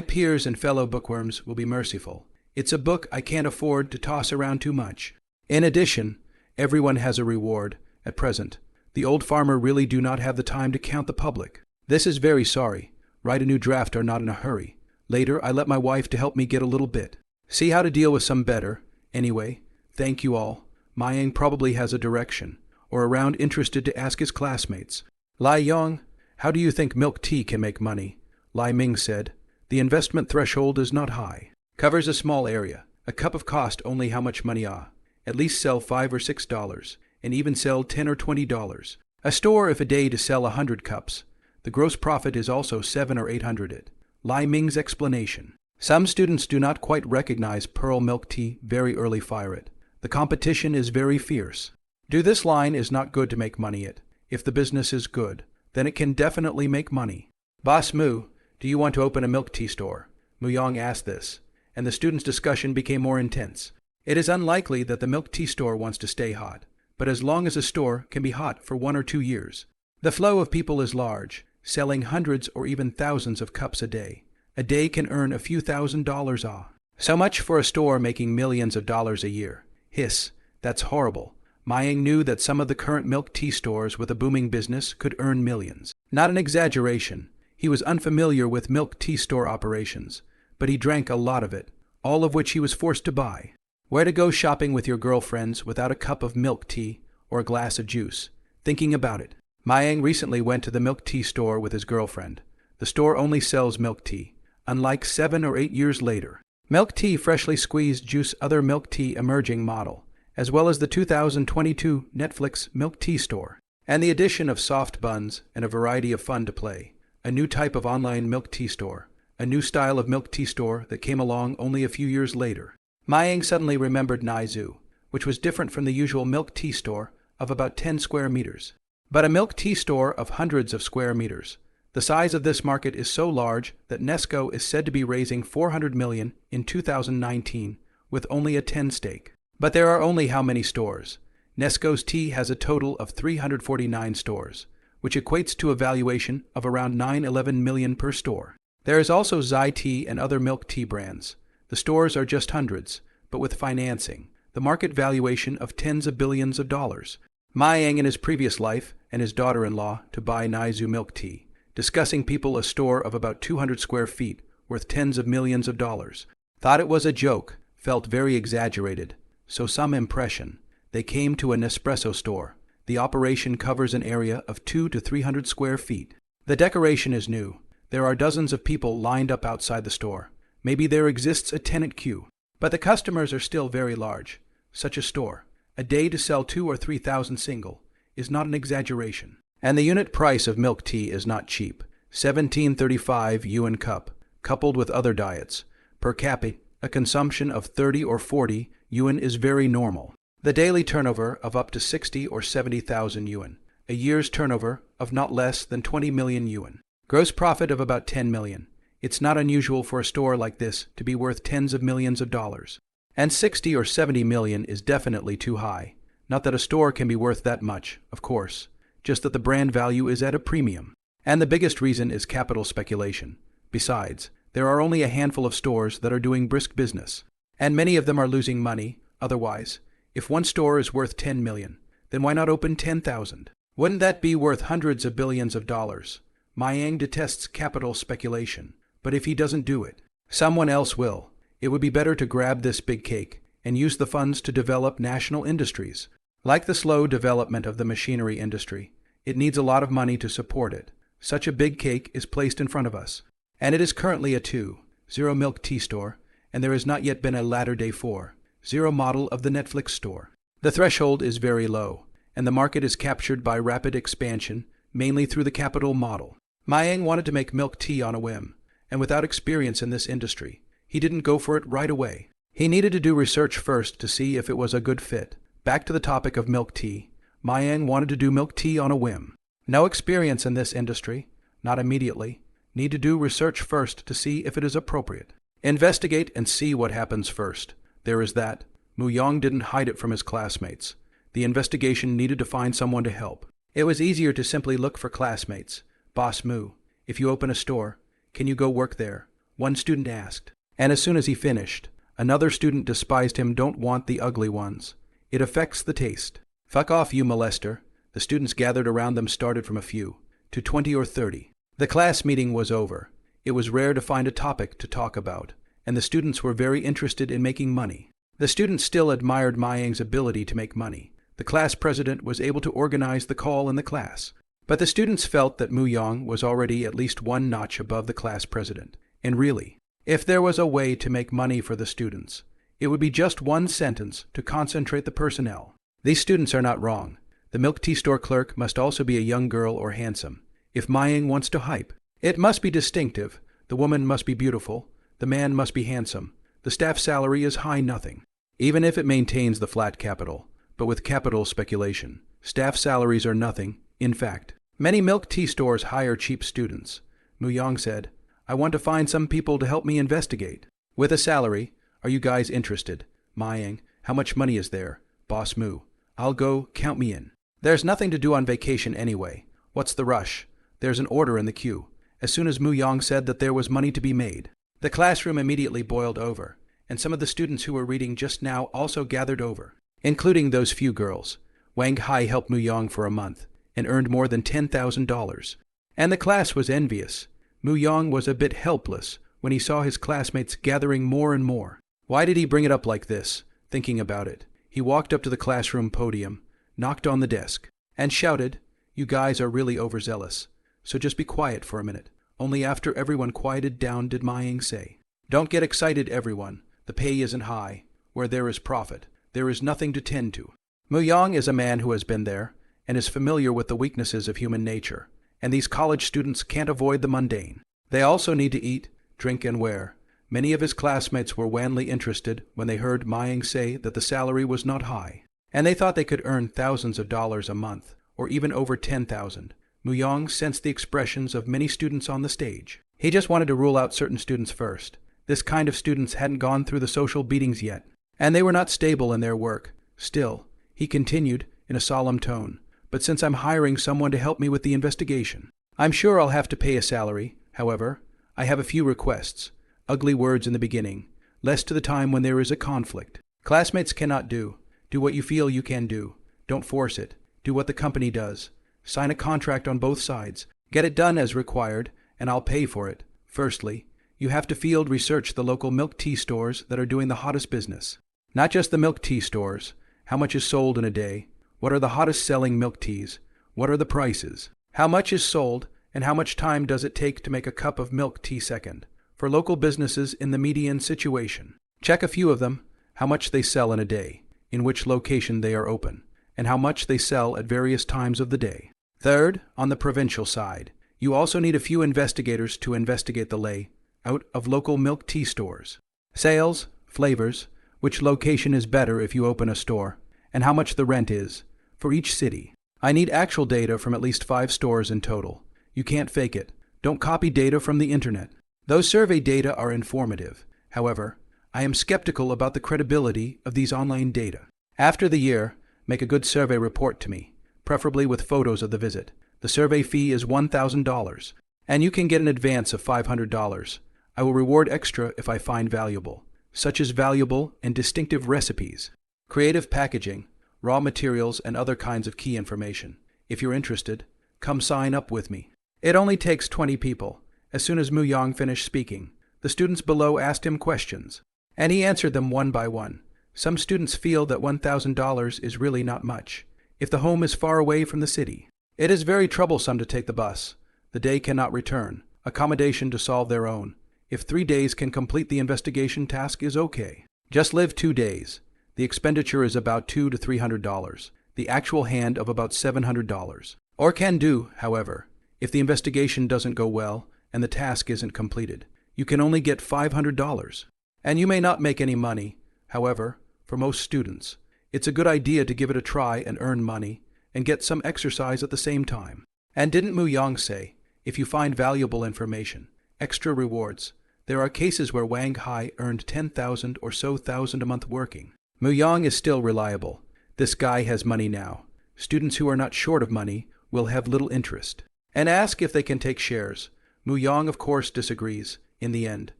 peers and fellow bookworms will be merciful. It's a book I can't afford to toss around too much. In addition, everyone has a reward. At present, the old farmer really do not have the time to count the public. This is very sorry. Write a new draft or not in a hurry. Later, I let my wife to help me get a little bit. See how to deal with some better. Anyway, thank you all. Mayang probably has a direction, or around interested to ask his classmates. Lai Yong, how do you think milk tea can make money? Lai Ming said, the investment threshold is not high. Covers a small area. A cup of cost only how much money At least sell $5 or $6, and even sell $10 or $20. A store if a day to sell 100 cups. The gross profit is also $700 or $800. Lai Ming's explanation. Some students do not quite recognize pearl milk tea very early fire it. The competition is very fierce. Do this line is not good to make money it. If the business is good, then it can definitely make money. Boss Mu, do you want to open a milk tea store? Mu Yong asked this, and the students' discussion became more intense. It is unlikely that the milk tea store wants to stay hot, but as long as a store can be hot for 1 or 2 years. The flow of people is large, selling hundreds or even thousands of cups a day. A day can earn a few $1,000s. So much for a store making millions of dollars a year. Hiss, that's horrible. Mayang knew that some of the current milk tea stores with a booming business could earn millions. Not an exaggeration. He was unfamiliar with milk tea store operations, but he drank a lot of it, all of which he was forced to buy. Where to go shopping with your girlfriends without a cup of milk tea or a glass of juice? Thinking about it. Mayang recently went to the milk tea store with his girlfriend. The store only sells milk tea, unlike 7 or 8 years later. Milk tea freshly squeezed juice other milk tea emerging model, as well as the 2022 Netflix milk tea store, and the addition of soft buns and a variety of fun to play. A new type of online milk tea store, a new style of milk tea store that came along only a few years later. Mayang suddenly remembered Naizu, which was different from the usual milk tea store of about 10 square meters, but a milk tea store of hundreds of square meters. The size of this market is so large that Nesco is said to be raising $400 million in 2019 with only a 10 stake. But there are only how many stores? Nesco's tea has a total of 349 stores, which equates to a valuation of around $9-11 million per store. There is also Zai Tea and other milk tea brands. The stores are just hundreds, but with financing, the market valuation of tens of billions of dollars. Mayang in his previous life and his daughter-in-law to buy Naizu milk tea, discussing people a store of about 200 square feet worth tens of millions of dollars. Thought it was a joke, felt very exaggerated. So some impression. They came to a Nespresso store. The operation covers an area of 200 to 300 square feet. The decoration is new. There are dozens of people lined up outside the store. Maybe there exists a tenant queue. But the customers are still very large. Such a store, a day to sell 2,000 or 3,000 single, is not an exaggeration. And the unit price of milk tea is not cheap. 1735 yuan cup, coupled with other diets. Per capita, a consumption of 30 or 40 yuan is very normal. The daily turnover of up to 60 or 70,000 yuan. A year's turnover of not less than 20 million yuan. Gross profit of about 10 million. It's not unusual for a store like this to be worth tens of millions of dollars. And 60 or 70 million is definitely too high. Not that a store can be worth that much, of course, just that the brand value is at a premium. And the biggest reason is capital speculation. Besides, there are only a handful of stores that are doing brisk business. And many of them are losing money, otherwise. If one store is worth 10 million, then why not open 10,000? Wouldn't that be worth hundreds of billions of dollars? Mayang detests capital speculation. But if he doesn't do it, someone else will. It would be better to grab this big cake and use the funds to develop national industries. Like the slow development of the machinery industry, it needs a lot of money to support it. Such a big cake is placed in front of us. And it is currently a 2.0 milk tea store, and there has not yet been a latter-day 4.0 model of the Netflix store. The threshold is very low, and the market is captured by rapid expansion, mainly through the capital model. Mayang wanted to make milk tea on a whim. And without experience in this industry, he didn't go for it right away. He needed to do research first to see if it was a good fit. Back to the topic of milk tea. Mayang wanted to do milk tea on a whim. No experience in this industry. Not immediately. Need to do research first to see if it is appropriate. Investigate and see what happens first. There is that. Mu Yong didn't hide it from his classmates. The investigation needed to find someone to help. It was easier to simply look for classmates. Boss Mu, if you open a store, can you go work there? One student asked. And as soon as he finished, another student despised him. Don't want the ugly ones. It affects the taste. Fuck off, you molester. The students gathered around them started from a few to 20 or 30. The class meeting was over. It was rare to find a topic to talk about, and the students were very interested in making money. The students still admired Mayang's ability to make money. The class president was able to organize the call in the class. But the students felt that Mu Yong was already at least one notch above the class president. And really, if there was a way to make money for the students, it would be just one sentence to concentrate the personnel. These students are not wrong. The milk tea store clerk must also be a young girl or handsome. If Mayang wants to hype, it must be distinctive. The woman must be beautiful. The man must be handsome. The staff salary is high nothing, even if it maintains the flat capital. But with capital speculation, staff salaries are nothing. In fact, many milk tea stores hire cheap students. Mu Yong said, I want to find some people to help me investigate. With a salary, are you guys interested? Mayang, how much money is there? Boss Mu, I'll go, count me in. There's nothing to do on vacation anyway. What's the rush? There's an order in the queue. As soon as Mu Yong said that there was money to be made, the classroom immediately boiled over, and some of the students who were reading just now also gathered over, including those few girls. Wang Hai helped Mu Yong for a month and earned more than $10,000. And the class was envious. Mu Yong was a bit helpless when he saw his classmates gathering more and more. Why did he bring it up like this? Thinking about it, he walked up to the classroom podium, knocked on the desk, and shouted, You guys are really overzealous, so just be quiet for a minute. Only after everyone quieted down did Mayang say, Don't get excited, everyone. The pay isn't high. Where there is profit, there is nothing to tend to. Mu Yong is a man who has been there and is familiar with the weaknesses of human nature, and these college students can't avoid the mundane. They also need to eat, drink, and wear. Many of his classmates were wanly interested when they heard Mayang say that the salary was not high, and they thought they could earn thousands of dollars a month, or even over 10,000. Mu Yong sensed the expressions of many students on the stage. He just wanted to rule out certain students first. This kind of students hadn't gone through the social beatings yet, and they were not stable in their work. Still, he continued in a solemn tone, But since I'm hiring someone to help me with the investigation, I'm sure I'll have to pay a salary. However, I have a few requests. Ugly words in the beginning, less to the time when there is a conflict. Classmates cannot do. Do what you feel you can do. Don't force it. Do what the company does. Sign a contract on both sides. Get it done as required, and I'll pay for it. Firstly, you have to field research the local milk tea stores that are doing the hottest business. Not just the milk tea stores. How much is sold in a day? What are the hottest selling milk teas? What are the prices? How much is sold, and how much time does it take to make a cup of milk tea second? For local businesses in the median situation, check a few of them, how much they sell in a day, in which location they are open, and how much they sell at various times of the day. Third, on the provincial side, you also need a few investigators to investigate the layout of local milk tea stores. Sales, flavors, which location is better if you open a store, and how much the rent is, for each city. I need actual data from at least 5 stores in total. You can't fake it. Don't copy data from the internet. Those survey data are informative. However, I am skeptical about the credibility of these online data. After the year, make a good survey report to me, preferably with photos of the visit. The survey fee is $1,000, and you can get an advance of $500. I will reward extra if I find valuable, such as valuable and distinctive recipes, creative packaging, raw materials, and other kinds of key information. If you're interested, come sign up with me. It only takes 20 people. As soon as Mu Yong finished speaking, the students below asked him questions, and he answered them one by one. Some students feel that $1,000 is really not much, if the home is far away from the city. It is very troublesome to take the bus. The day cannot return. Accommodation to solve their own. If 3 days can complete the investigation task is okay. Just live 2 days. The expenditure is about $200 to $300. The actual hand of about $700. Or can do, however, if the investigation doesn't go well and the task isn't completed. You can only get $500. And you may not make any money. However, for most students, it's a good idea to give it a try and earn money and get some exercise at the same time. And didn't Mu Yang say, if you find valuable information, extra rewards? There are cases where Wang Hai earned 10,000 or so thousand a month working. Mu Yang is still reliable. This guy has money now. Students who are not short of money will have little interest. And ask if they can take shares. Mu Yang of course disagrees. In the end,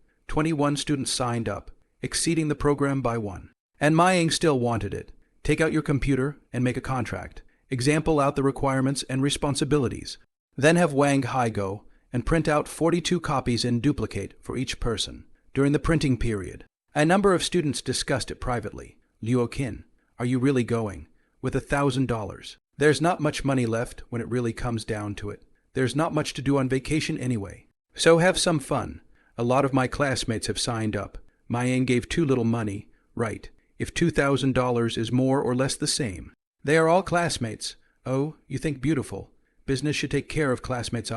21 students signed up, exceeding the program by one. And Maying still wanted it. Take out your computer and make a contract. Example out the requirements and responsibilities. Then have Wang Hai go and print out 42 copies in duplicate for each person. During the printing period, a number of students discussed it privately. Liu Qin, are you really going? With $1,000. There's not much money left when it really comes down to it. There's not much to do on vacation anyway. So have some fun. A lot of my classmates have signed up. Maying gave too little money. Right. If $2,000 is more or less the same. They are all classmates. Oh, you think beautiful. Business should take care of classmates.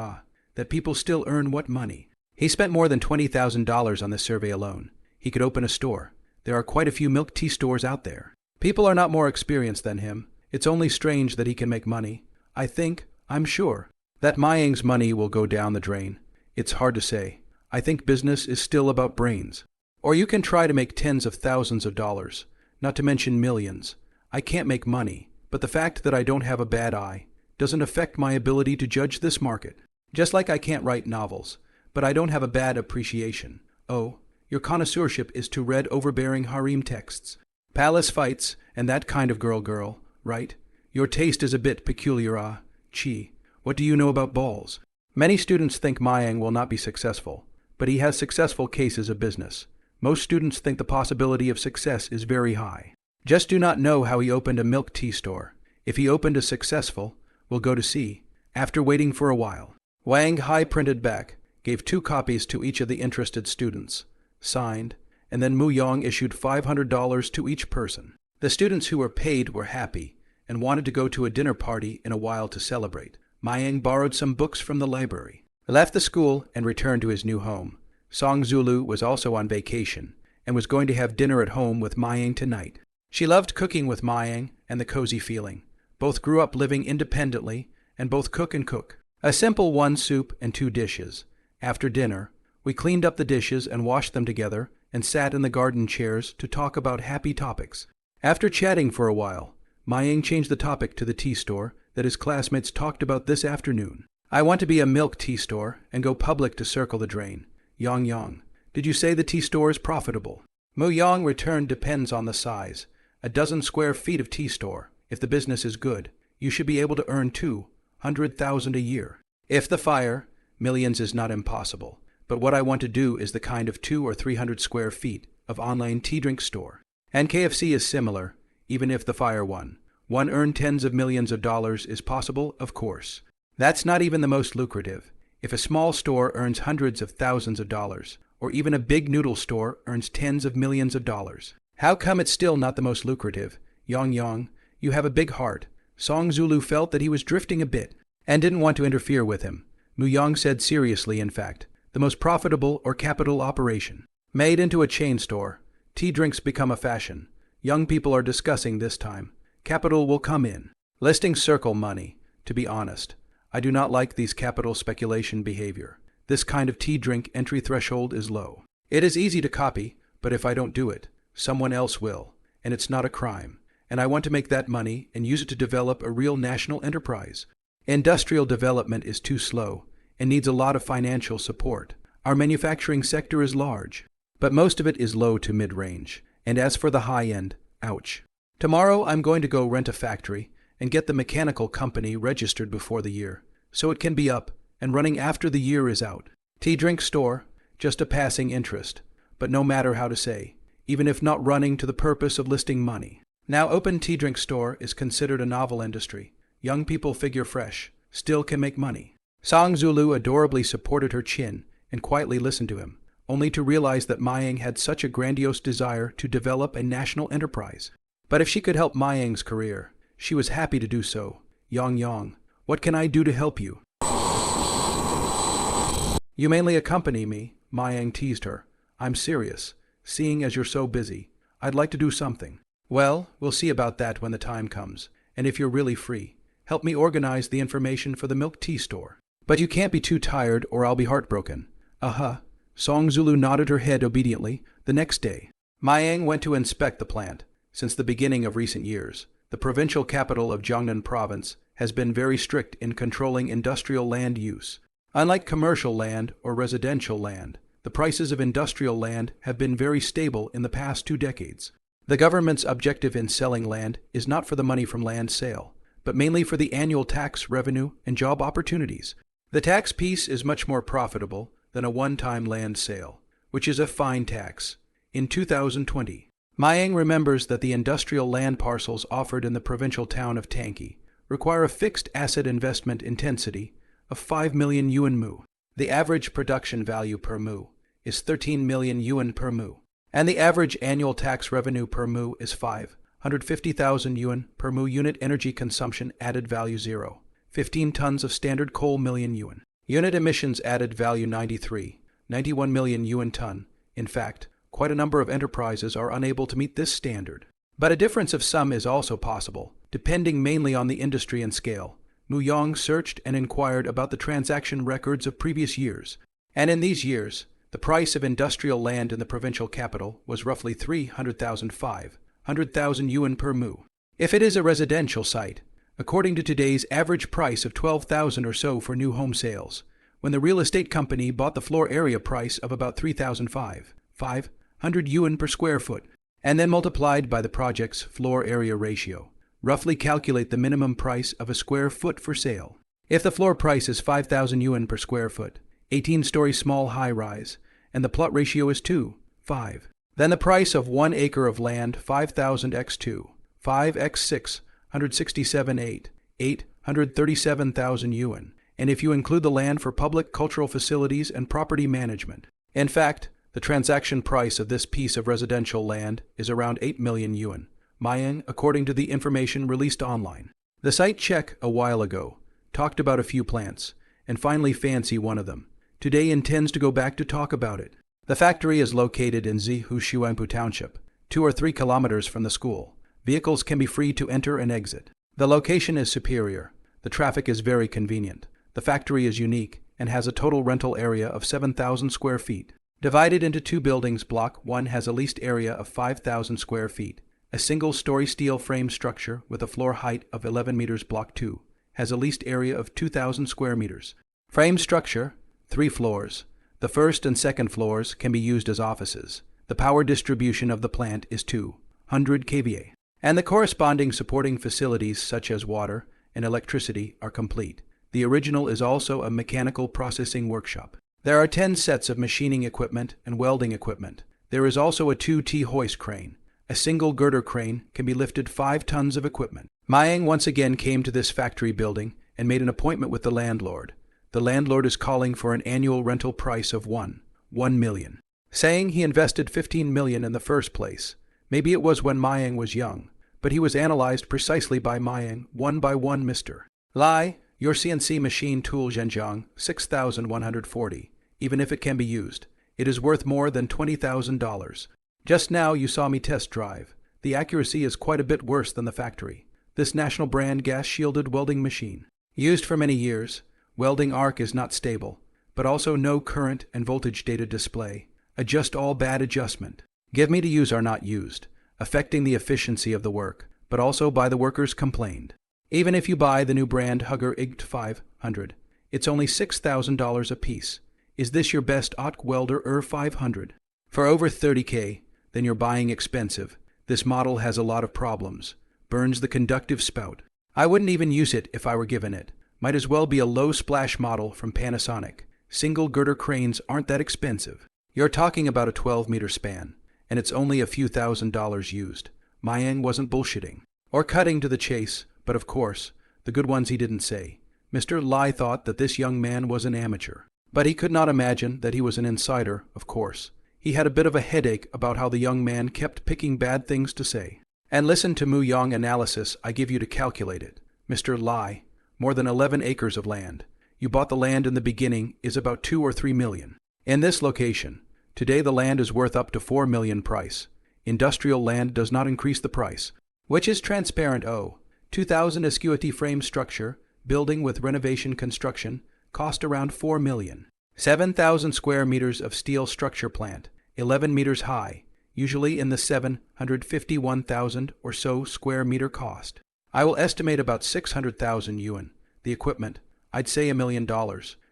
That people still earn what money. He spent more than $20,000 on this survey alone. He could open a store. There are quite a few milk tea stores out there. People are not more experienced than him. It's only strange that he can make money. I'm sure, that Maying's money will go down the drain. It's hard to say. I think business is still about brains. Or you can try to make tens of thousands of dollars, not to mention millions. I can't make money, but the fact that I don't have a bad eye doesn't affect my ability to judge this market. Just like I can't write novels, but I don't have a bad appreciation. Oh, your connoisseurship is to read overbearing harem texts, palace fights, and that kind of girl, right? Your taste is a bit peculiar. Chi, what do you know about balls? Many students think Mayang will not be successful, but he has successful cases of business. Most students think the possibility of success is very high. Just do not know how he opened a milk tea store. If he opened a successful, we'll go to see, after waiting for a while. Wang Hai printed back, gave 2 copies to each of the interested students, signed, and then Mu Yang issued $500 to each person. The students who were paid were happy and wanted to go to a dinner party in a while to celebrate. Mayang borrowed some books from the library, left the school, and returned to his new home. Song Zulu was also on vacation and was going to have dinner at home with Mayang tonight. She loved cooking with Mayang and the cozy feeling. Both grew up living independently and both cook and cook. A simple 1 soup and 2 dishes. After dinner, we cleaned up the dishes and washed them together and sat in the garden chairs to talk about happy topics. After chatting for a while, Mayang changed the topic to the tea store that his classmates talked about this afternoon. I want to be a milk tea store and go public to circle the drain. Yang, did you say the tea store is profitable? Mu Yang returned depends on the size. A dozen square feet of tea store. If the business is good, you should be able to earn 200,000 a year. If the fire, millions is not impossible. But what I want to do is the kind of 200 or 300 square feet of online tea drink store. And KFC is similar, even if the fire one earn tens of millions of dollars is possible, of course. That's not even the most lucrative. If a small store earns hundreds of thousands of dollars, or even a big noodle store earns tens of millions of dollars, how come it's still not the most lucrative? Yang, you have a big heart. Song Zulu felt that he was drifting a bit, and didn't want to interfere with him. Mu Yang said seriously, in fact, the most profitable or capital operation. Made into a chain store, tea drinks become a fashion. Young people are discussing this time. Capital will come in. Listing circle money. To be honest, I do not like these capital speculation behavior. This kind of tea drink entry threshold is low. It is easy to copy, but if I don't do it, someone else will, and it's not a crime. And I want to make that money and use it to develop a real national enterprise. Industrial development is too slow and needs a lot of financial support. Our manufacturing sector is large, but most of it is low to mid-range. And as for the high end, ouch. Tomorrow I'm going to go rent a factory and get the mechanical company registered before the year, so it can be up and running after the year is out. Tea drink store, just a passing interest, but no matter how to say, even if not running to the purpose of listing money. Now open tea drink store is considered a novel industry. Young people figure fresh, still can make money. Song Zulu adorably supported her chin and quietly listened to him, only to realize that Mayang had such a grandiose desire to develop a national enterprise. But if she could help Mayang's career, she was happy to do so. Yang, what can I do to help you? You mainly accompany me, Mayang teased her. I'm serious. Seeing as you're so busy, I'd like to do something. Well, we'll see about that when the time comes. And if you're really free, help me organize the information for the milk tea store. But you can't be too tired or I'll be heartbroken. Song Zulu nodded her head obediently. The next day, Mayang went to inspect the plant. Since the beginning of recent years, the provincial capital of Jiangnan province has been very strict in controlling industrial land use. Unlike commercial land or residential land, the prices of industrial land have been very stable in the past 2 decades. The government's objective in selling land is not for the money from land sale, but mainly for the annual tax revenue and job opportunities. The tax piece is much more profitable than a one-time land sale, which is a fine tax. In 2020, Mayang remembers that the industrial land parcels offered in the provincial town of Tanki require a fixed asset investment intensity of 5 million yuan mu. The average production value per mu is 13 million yuan per mu, and the average annual tax revenue per mu is 550,000 yuan per mu. Unit energy consumption added value 0, 15 tons of standard coal million yuan. Unit emissions added value 91 million yuan ton. In fact, quite a number of enterprises are unable to meet this standard. But a difference of some is also possible, depending mainly on the industry and scale. Mu Yong searched and inquired about the transaction records of previous years, and in these years, the price of industrial land in the provincial capital was roughly 300,000 yuan per mu. If it is a residential site, according to today's average price of 12,000 or so for new home sales, when the real estate company bought the floor area price of about 3,500 yuan per square foot, and then multiplied by the project's floor area ratio, roughly calculate the minimum price of a square foot for sale. If the floor price is 5,000 yuan per square foot, 18-story small high-rise, and the plot ratio is 2:5, then the price of 1 acre of land 5,000 x 2, 5 x 6, 837,000 yuan, and if you include the land for public cultural facilities and property management. In fact, the transaction price of this piece of residential land is around 8 million yuan. Mayang, according to the information released online. The site check a while ago talked about a few plants, and finally fancy one of them. Today intends to go back to talk about it. The factory is located in Zihushuangpu Township, 2 or 3 kilometers from the school. Vehicles can be free to enter and exit. The location is superior. The traffic is very convenient. The factory is unique and has a total rental area of 7,000 square feet. Divided into 2 buildings, Block 1 has a leased area of 5,000 square feet. A single-story steel frame structure with a floor height of 11 meters. Block 2 has a leased area of 2,000 square meters. Frame structure, 3 floors. The first and second floors can be used as offices. The power distribution of the plant is 200 kVA, and the corresponding supporting facilities such as water and electricity are complete. The original is also a mechanical processing workshop. There are 10 sets of machining equipment and welding equipment. There is also a 2T hoist crane. A single girder crane can be lifted 5 tons of equipment. Mayang once again came to this factory building and made an appointment with the landlord. The landlord is calling for an annual rental price of 1 million, saying he invested 15 million in the first place. Maybe it was when Mayang was young, but he was analyzed precisely by Mayang, one by one. Mr. Lai, your CNC machine tool Zhenjiang, 6,140, even if it can be used. It is worth more than $20,000. Just now you saw me test drive. The accuracy is quite a bit worse than the factory. This national brand gas-shielded welding machine. Used for many years, welding arc is not stable, but also no current and voltage data display. Adjust all bad adjustment. Give me to use are not used, affecting the efficiency of the work, but also by the workers complained. Even if you buy the new brand Hugger IGT 500, it's only $6,000 a piece. Is this your best AUK welder 500? For over 30K, then you're buying expensive. This model has a lot of problems. Burns the conductive spout. I wouldn't even use it if I were given it. Might as well be a low splash model from Panasonic. Single girder cranes aren't that expensive. You're talking about a 12-meter span, and it's only a few $1,000s used. Mayang wasn't bullshitting or cutting to the chase, but of course, the good ones he didn't say. Mr. Lai thought that this young man was an amateur, but he could not imagine that he was an insider, of course. He had a bit of a headache about how the young man kept picking bad things to say. And listen to Mu Yong analysis I give you to calculate it. Mr. Lai, more than 11 acres of land. You bought the land in the beginning is about 2 or 3 million. In this location, today the land is worth up to 4 million price. Industrial land does not increase the price, which is transparent. 2,000 SQT frame structure, building with renovation construction, cost around 4 million. 7,000 square meters of steel structure plant, 11 meters high, usually in the 751,000 or so square meter cost. I will estimate about 600,000 yuan. The equipment, I'd say $1 million.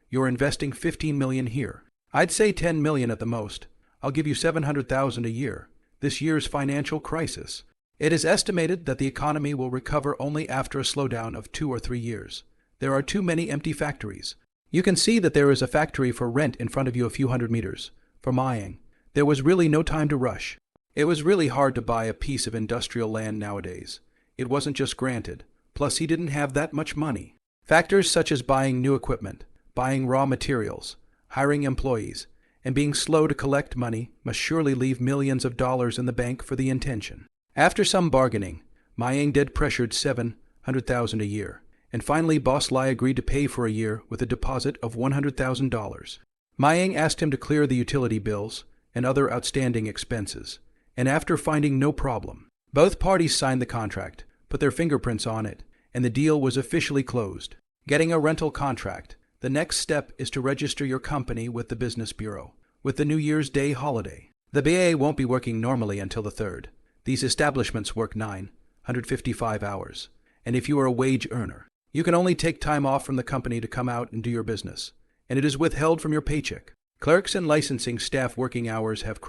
You're investing 15 million here. I'd say 10 million at the most. I'll give you 700,000 a year. This year's financial crisis. It is estimated that the economy will recover only after a slowdown of 2 or 3 years. There are too many empty factories. You can see that there is a factory for rent in front of you a few hundred meters. For Mayang, there was really no time to rush. It was really hard to buy a piece of industrial land nowadays. It wasn't just granted. Plus, he didn't have that much money. Factors such as buying new equipment, buying raw materials, hiring employees, and being slow to collect money must surely leave millions of dollars in the bank for the intention. After some bargaining, Mayang did pressured 700,000 a year, and finally Boss Lai agreed to pay for a year with a deposit of $100,000. Mayang asked him to clear the utility bills and other outstanding expenses, and after finding no problem, both parties signed the contract, put their fingerprints on it, and the deal was officially closed. Getting a rental contract. The next step is to register your company with the Business Bureau, with the New Year's Day holiday. The BA won't be working normally until the 3rd. These establishments work 955 hours, and if you are a wage earner, you can only take time off from the company to come out and do your business, and it is withheld from your paycheck. Clerks and licensing staff working hours have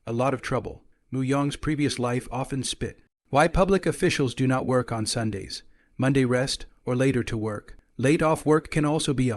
a lot of trouble. Mu Yong's previous life often spit. Why public officials do not work on Sundays, Monday rest, or later to work. Late off work can also be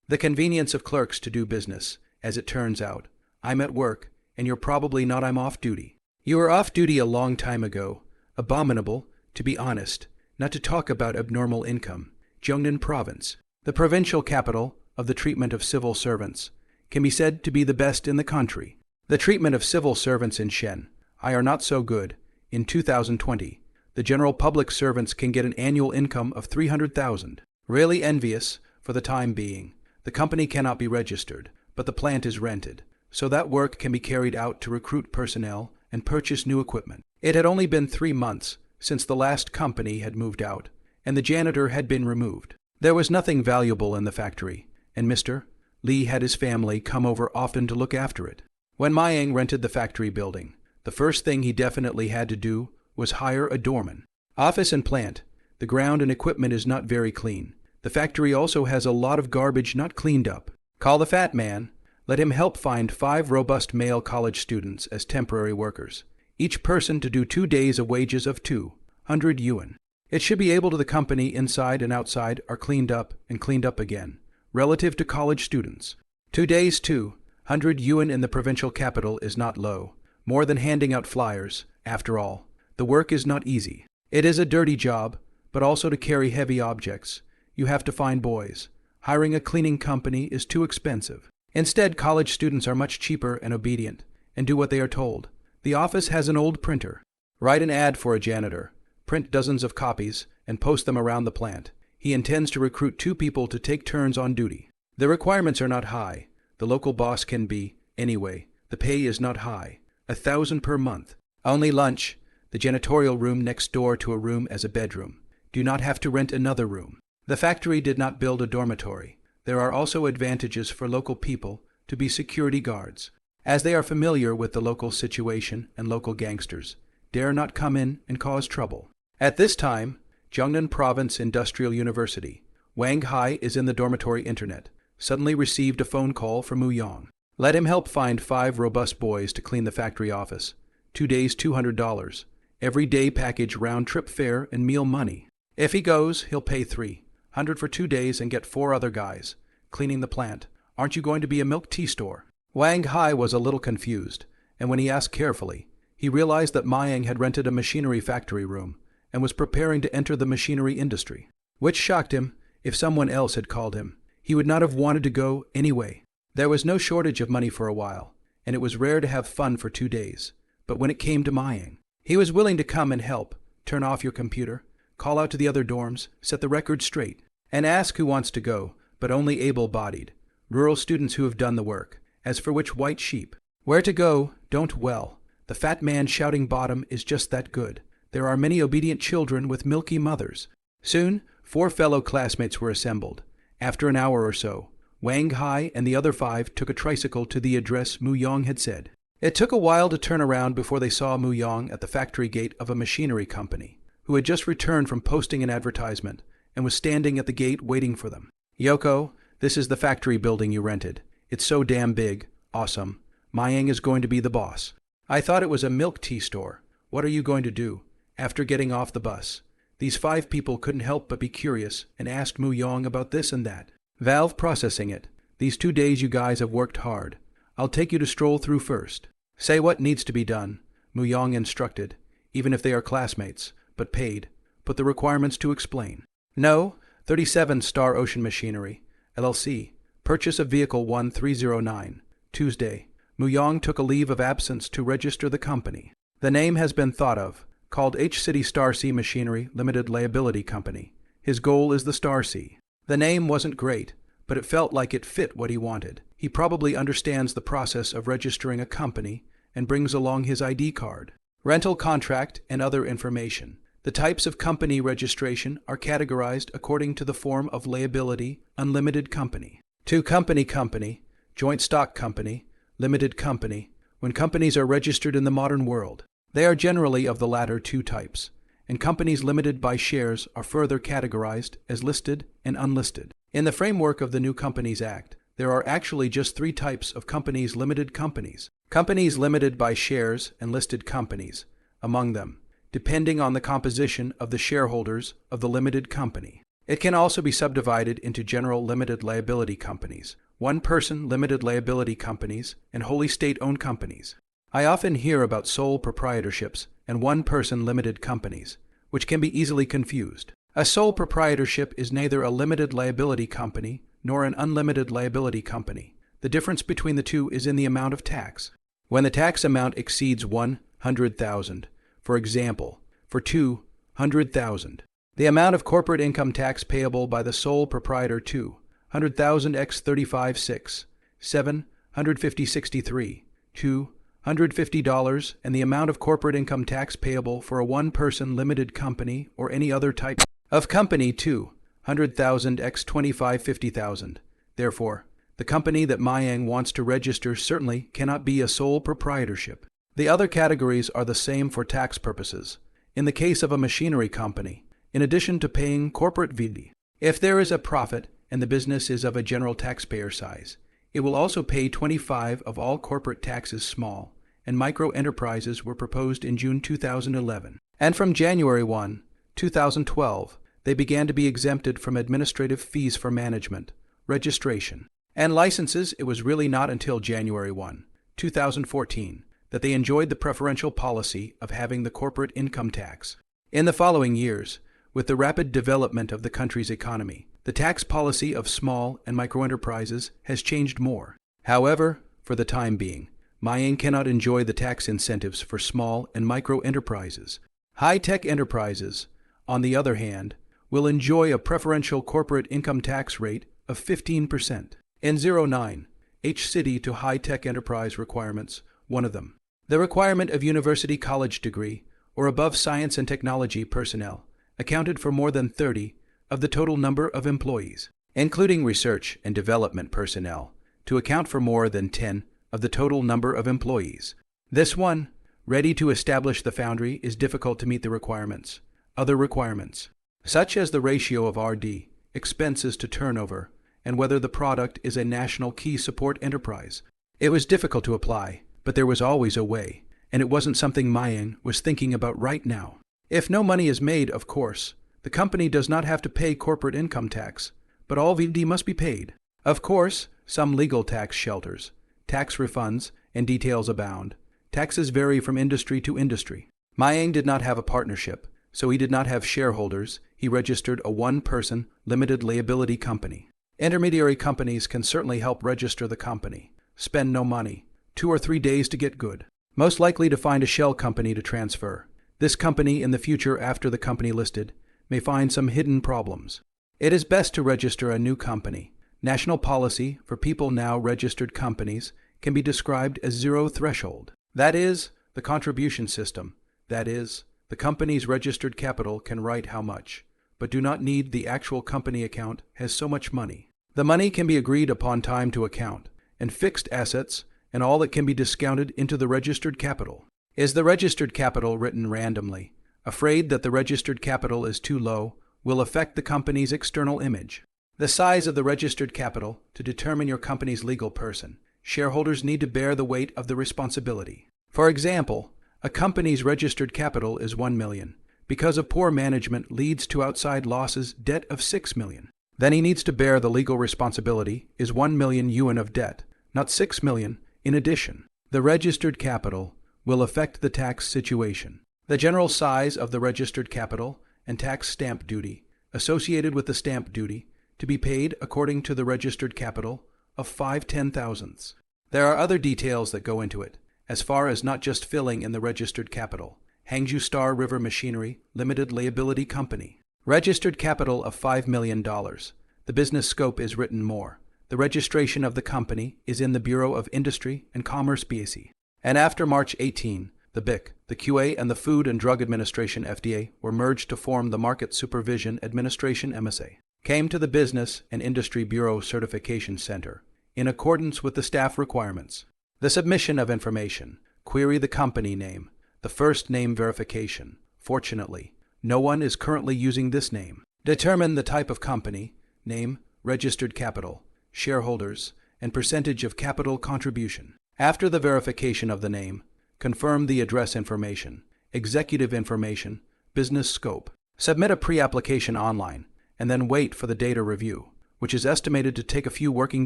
the convenience of clerks to do business. As it turns out, I'm at work, and you're probably not. I'm off duty. You were off duty a long time ago. Abominable, to be honest, not to talk about abnormal income. Jiangnan Province, the provincial capital of the treatment of civil servants, can be said to be the best in the country. The treatment of civil servants in Shen are not so good. In 2020, the general public servants can get an annual income of 300,000. Really envious for the time being. The company cannot be registered, but the plant is rented, so that work can be carried out to recruit personnel and purchase new equipment. It had only been 3 months since the last company had moved out, and the janitor had been removed. There was nothing valuable in the factory, and Mr. Li had his family come over often to look after it. When Mayang rented the factory building, the first thing he definitely had to do was hire a doorman. Office and plant. The ground and equipment is not very clean. The factory also has a lot of garbage not cleaned up. Call the fat man. Let him help find 5 robust male college students as temporary workers, each person to do 2 days of wages of 200 yuan. It should be able to the company inside and outside are cleaned up and cleaned up again, relative to college students. 2 days 200 yuan in the provincial capital is not low, more than handing out flyers. After all, the work is not easy. It is a dirty job, but also to carry heavy objects. You have to find boys. Hiring a cleaning company is too expensive. Instead, college students are much cheaper and obedient, and do what they are told. The office has an old printer. Write an ad for a janitor. Print dozens of copies, and post them around the plant. He intends to recruit 2 people to take turns on duty. The requirements are not high. The local boss can be. Anyway, the pay is not high. 1,000 per month. Only lunch. The janitorial room next door to a room as a bedroom. Do not have to rent another room. The factory did not build a dormitory. There are also advantages for local people to be security guards, as they are familiar with the local situation and local gangsters, dare not come in and cause trouble. At this time, Jiangnan Province Industrial University, Wang Hai is in the dormitory internet, suddenly received a phone call from Mu Yang. Let him help find 5 robust boys to clean the factory office. 2 days $200. Every day package round-trip fare and meal money. If he goes, he'll pay 300 for 2 days and get 4 other guys cleaning the plant. Aren't you going to be a milk tea store? Wang Hai was a little confused, and when he asked carefully, he realized that Mayang had rented a machinery factory room and was preparing to enter the machinery industry, which shocked him. If someone else had called him, he would not have wanted to go anyway. There was no shortage of money for a while, and it was rare to have fun for 2 days. But when it came to Mayang, he was willing to come and help, turn off your computer, call out to the other dorms, set the record straight, and ask who wants to go, but only able-bodied, rural students who have done the work. As for which white sheep, where to go, don't. Well, the fat man shouting bottom is just that good. There are many obedient children with milky mothers. Soon, 4 fellow classmates were assembled. After an hour or so, Wang Hai and the other 5 took a tricycle to the address Mu Yong had said. It took a while to turn around before they saw Mu Yong at the factory gate of a machinery company, who had just returned from posting an advertisement and was standing at the gate waiting for them. "Yoko, this is the factory building you rented. It's so damn big. Awesome. Mayang is going to be the boss." "I thought it was a milk tea store. What are you going to do?" After getting off the bus, these 5 people couldn't help but be curious and asked Mu Yong about this and that. "Valve processing it. These 2 days you guys have worked hard. I'll take you to stroll through first. Say what needs to be done," Mu Yong instructed, even if they are classmates, but paid. Put the requirements to explain. "No, 37 Star Ocean Machinery, LLC, purchase of vehicle 1309, Tuesday." Mu Yong took a leave of absence to register the company. "The name has been thought of, called H-City Star Sea Machinery Limited Liability Company. His goal is the Star Sea." The name wasn't great, but it felt like it fit what he wanted. He probably understands the process of registering a company and brings along his ID card, rental contract, and other information. The types of company registration are categorized according to the form of liability: unlimited company, to company, joint stock company, limited company. When companies are registered in the modern world, they are generally of the latter 2 types, and companies limited by shares are further categorized as listed and unlisted. In the framework of the New Companies Act, there are actually just 3 types of companies: limited companies, companies limited by shares, and listed companies, among them, depending on the composition of the shareholders of the limited company. It can also be subdivided into general limited liability companies, one-person limited liability companies, and wholly state-owned companies. I often hear about sole proprietorships and one-person limited companies, which can be easily confused. A sole proprietorship is neither a limited liability company nor an unlimited liability company. The difference between the 2 is in the amount of tax. When the tax amount exceeds 100,000, for example, for 200,000, the amount of corporate income tax payable by the sole proprietor: 200,000 x 35.6, 750.63, $250, and the amount of corporate income tax payable for a one-person limited company or any other type of company: 200,000 x 25.50,000. Therefore, the company that Mayang wants to register certainly cannot be a sole proprietorship. The other categories are the same for tax purposes. In the case of a machinery company, in addition to paying corporate VAT, if there is a profit and the business is of a general taxpayer size, it will also pay 25% of all corporate taxes. Small and micro enterprises were proposed in June 2011, and from January 1, 2012, they began to be exempted from administrative fees for management, registration, and licenses. It was really not until January 1, 2014, that they enjoyed the preferential policy of having the corporate income tax. In the following years, with the rapid development of the country's economy, the tax policy of small and microenterprises has changed more. However, for the time being, Mayang cannot enjoy the tax incentives for small and microenterprises. High-tech enterprises, on the other hand, will enjoy a preferential corporate income tax rate of 15%. In 09, H-City to high-tech enterprise requirements, one of them, the requirement of university college degree or above science and technology personnel, accounted for more than 30% of the total number of employees, including research and development personnel, to account for more than 10% of the total number of employees. This one, ready to establish the foundry, is difficult to meet the requirements. Other requirements, such as the ratio of RD, expenses to turnover, and whether the product is a national key support enterprise. It was difficult to apply, but there was always a way, and it wasn't something Mayang was thinking about right now. If no money is made, of course, the company does not have to pay corporate income tax, but all VAT must be paid. Of course, some legal tax shelters, tax refunds, and details abound. Taxes vary from industry to industry. Mayang did not have a partnership, so he did not have shareholders. He registered a one-person limited liability company. Intermediary companies can certainly help register the company. Spend no money. 2 or 3 days to get good. Most likely to find a shell company to transfer. This company in the future, after the company listed, may find some hidden problems. It is best to register a new company. National policy for people now registered companies can be described as zero threshold. That is, the contribution system. That is, The company's registered capital can write how much, but do not need the actual company account has so much money. The money can be agreed upon time to account, and fixed assets, and all that can be discounted into the registered capital. Is the registered capital written randomly? Afraid that the registered capital is too low, will affect the company's external image. The size of the registered capital to determine your company's legal person. Shareholders need to bear the weight of the responsibility. For example, a company's registered capital is 1 million. Because of poor management leads to outside losses, debt of 6 million. Then he needs to bear the legal responsibility is 1 million yuan of debt, not 6 million in addition. The registered capital will affect the tax situation. The general size of the registered capital and tax stamp duty associated with the stamp duty to be paid according to the registered capital of 5/10,000ths. There are other details that go into it, as far as not just filling in the registered capital. Hangzhou Star River Machinery Limited Liability Company. Registered capital of $5 million. The business scope is written more. The registration of the company is in the Bureau of Industry and Commerce BAC. And after March 18, the BIC, the QA, and the Food and Drug Administration FDA were merged to form the Market Supervision Administration MSA. Came to the Business and Industry Bureau Certification Center, in accordance with the staff requirements. The submission of information. Query the company name. The first name verification. Fortunately, no one is currently using this name. Determine the type of company, name, registered capital, shareholders, and percentage of capital contribution. After the verification of the name, confirm the address information, executive information, business scope. Submit a pre-application online, and then wait for the data review, which is estimated to take a few working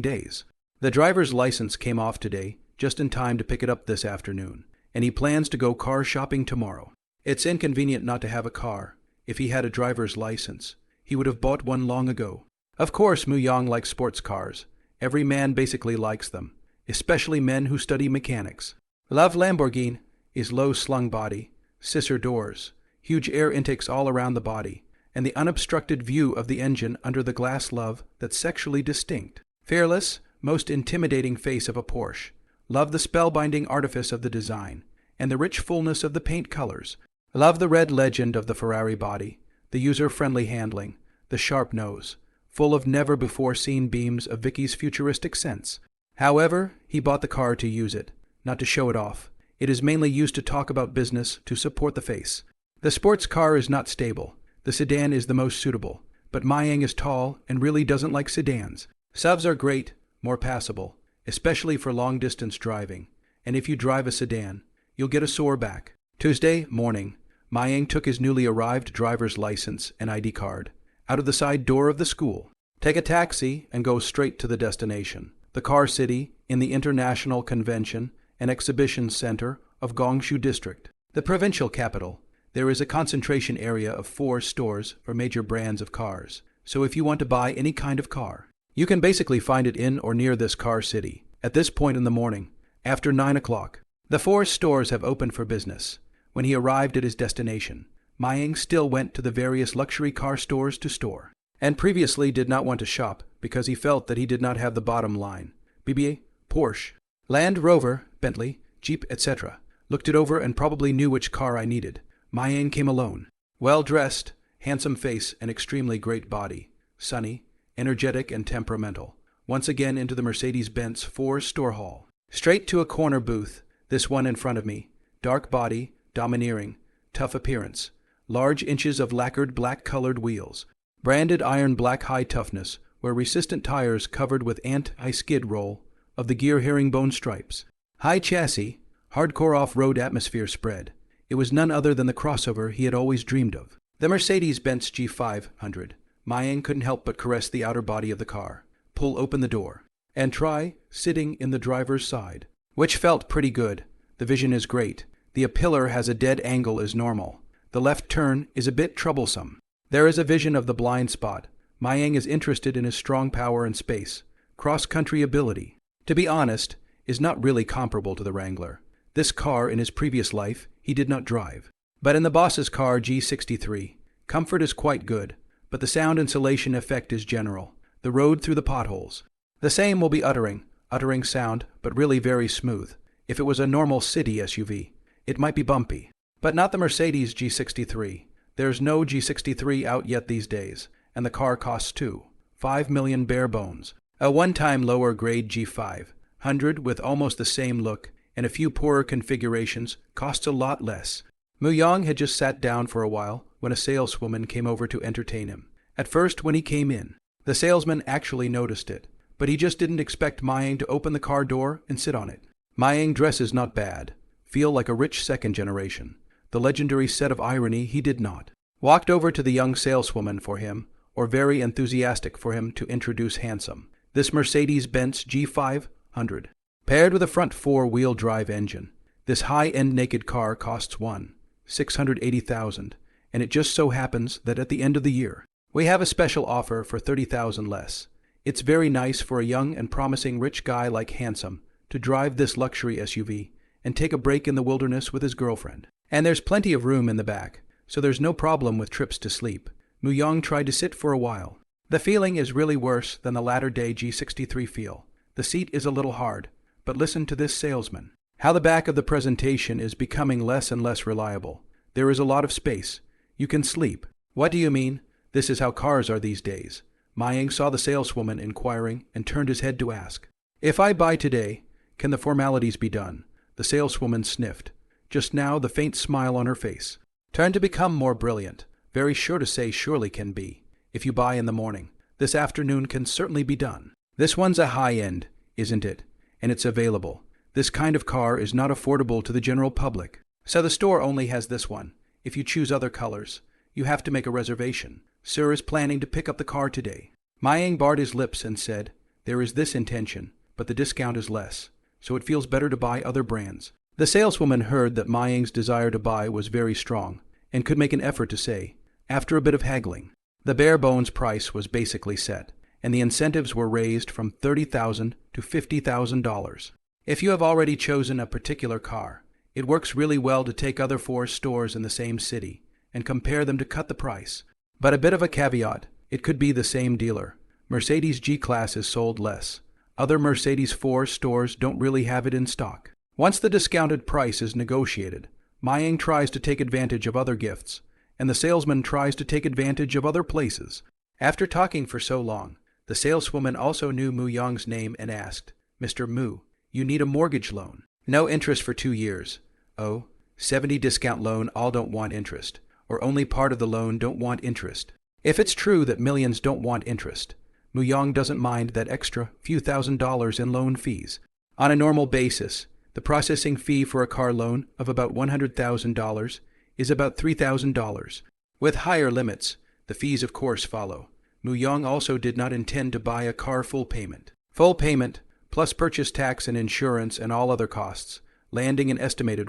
days. The driver's license came off today, just in time to pick it up this afternoon, and he plans to go car shopping tomorrow. It's inconvenient not to have a car. If he had a driver's license, he would have bought one long ago. Of course, Mu Yang likes sports cars. Every man basically likes them, especially men who study mechanics. Love Lamborghini is low-slung body, scissor doors, huge air intakes all around the body, and the unobstructed view of the engine under the glass love that's sexually distinct. Fearless, most intimidating face of a Porsche. Love the spellbinding artifice of the design, and the rich fullness of the paint colors. Love the red legend of the Ferrari body, the user-friendly handling, the sharp nose, full of never-before-seen beams of Vicky's futuristic sense. However, he bought the car to use it, not to show it off. It is mainly used to talk about business to support the face. The sports car is not stable. The sedan is the most suitable, but Mayang is tall and really doesn't like sedans. SUVs are great, more passable, especially for long-distance driving, and if you drive a sedan, you'll get a sore back. Tuesday morning, Mayang took his newly arrived driver's license and ID card out of the side door of the school. Take a taxi and go straight to the destination, the car city in the International Convention and Exhibition Center of Gongshu District, the provincial capital. There is a concentration area of 4 stores for major brands of cars, so if you want to buy any kind of car, you can basically find it in or near this car city at this point in the morning, after 9 o'clock. The 4 stores have opened for business. When he arrived at his destination, Mayang still went to the various luxury car stores to store, and previously did not want to shop because he felt that he did not have the bottom line. BBA, Porsche, Land Rover, Bentley, Jeep, etc. Looked it over and probably knew which car I needed. Mayang came alone. Well-dressed, handsome face and extremely great body. Sunny, energetic and temperamental. Once again into the Mercedes-Benz 4 store hall. Straight to a corner booth, this one in front of me. Dark body, domineering, tough appearance. Large inches of lacquered black-colored wheels. Branded iron black high toughness, where resistant tires covered with anti-skid roll of the gear herringbone stripes. High chassis, hardcore off-road atmosphere spread. It was none other than the crossover he had always dreamed of. The Mercedes-Benz G500. Mayang couldn't help but caress the outer body of the car, pull open the door, and try sitting in the driver's side, which felt pretty good. The vision is great. The pillar has a dead angle is normal. The left turn is a bit troublesome. There is a vision of the blind spot. Mayang is interested in his strong power and space. Cross-country ability, to be honest, is not really comparable to the Wrangler. This car in his previous life he did not drive. But in the boss's car G63, comfort is quite good, but the sound insulation effect is general. The road through the potholes. The same will be uttering sound, but really very smooth. If it was a normal city SUV, it might be bumpy. But not the Mercedes G63. There's no G63 out yet these days, and the car costs $5 million bare bones. A one-time lower grade G500 with almost the same look and a few poorer configurations costs a lot less. Mu Yang had just sat down for a while when a saleswoman came over to entertain him. At first, when he came in, the salesman actually noticed it, but he just didn't expect Mayang to open the car door and sit on it. Mayang dresses not bad, feel like a rich second generation. The legendary set of irony he did not. Walked over to the young saleswoman for him, or very enthusiastic for him to introduce handsome. This Mercedes-Benz G500, paired with a front four-wheel drive engine. This high-end naked car costs $680,000, and it just so happens that at the end of the year, we have a special offer for $30,000 less. It's very nice for a young and promising rich guy like Handsome to drive this luxury SUV and take a break in the wilderness with his girlfriend. And there's plenty of room in the back, so there's no problem with trips to sleep. Mu Yang tried to sit for a while. The feeling is really worse than the latter-day G63 feel. The seat is a little hard, but listen to this salesman. How the back of the presentation is becoming less and less reliable. There is a lot of space. You can sleep. What do you mean? This is how cars are these days. Mayang saw the saleswoman inquiring and turned his head to ask. If I buy today, can the formalities be done? The saleswoman sniffed. Just now the faint smile on her face turned to become more brilliant. Very sure to say surely can be. If you buy in the morning, this afternoon can certainly be done. This one's a high-end, isn't it? And it's available. This kind of car is not affordable to the general public. So the store only has this one. If you choose other colors, you have to make a reservation. Sir is planning to pick up the car today. Mayang barred his lips and said, there is this intention, but the discount is less, so it feels better to buy other brands. The saleswoman heard that Mayang's desire to buy was very strong, and could make an effort to say, after a bit of haggling, the bare bones price was basically set, and the incentives were raised from $30,000 to $50,000. If you have already chosen a particular car, it works really well to take other 4 stores in the same city and compare them to cut the price. But a bit of a caveat, it could be the same dealer. Mercedes G-Class is sold less. Other Mercedes 4 stores don't really have it in stock. Once the discounted price is negotiated, Mayang tries to take advantage of other gifts, and the salesman tries to take advantage of other places. After talking for so long, the saleswoman also knew Mu Yang's name and asked, Mr. Mu, you need a mortgage loan. No interest for 2 years. Oh, 70 discount loan, all don't want interest. Or only part of the loan don't want interest. If it's true that millions don't want interest, Mu Yang doesn't mind that extra few $1,000s in loan fees. On a normal basis, the processing fee for a car loan of about $100,000 is about $3,000. With higher limits, the fees of course follow. Mu Yang also did not intend to buy a car full payment. Full payment, plus purchase tax and insurance and all other costs, landing an estimated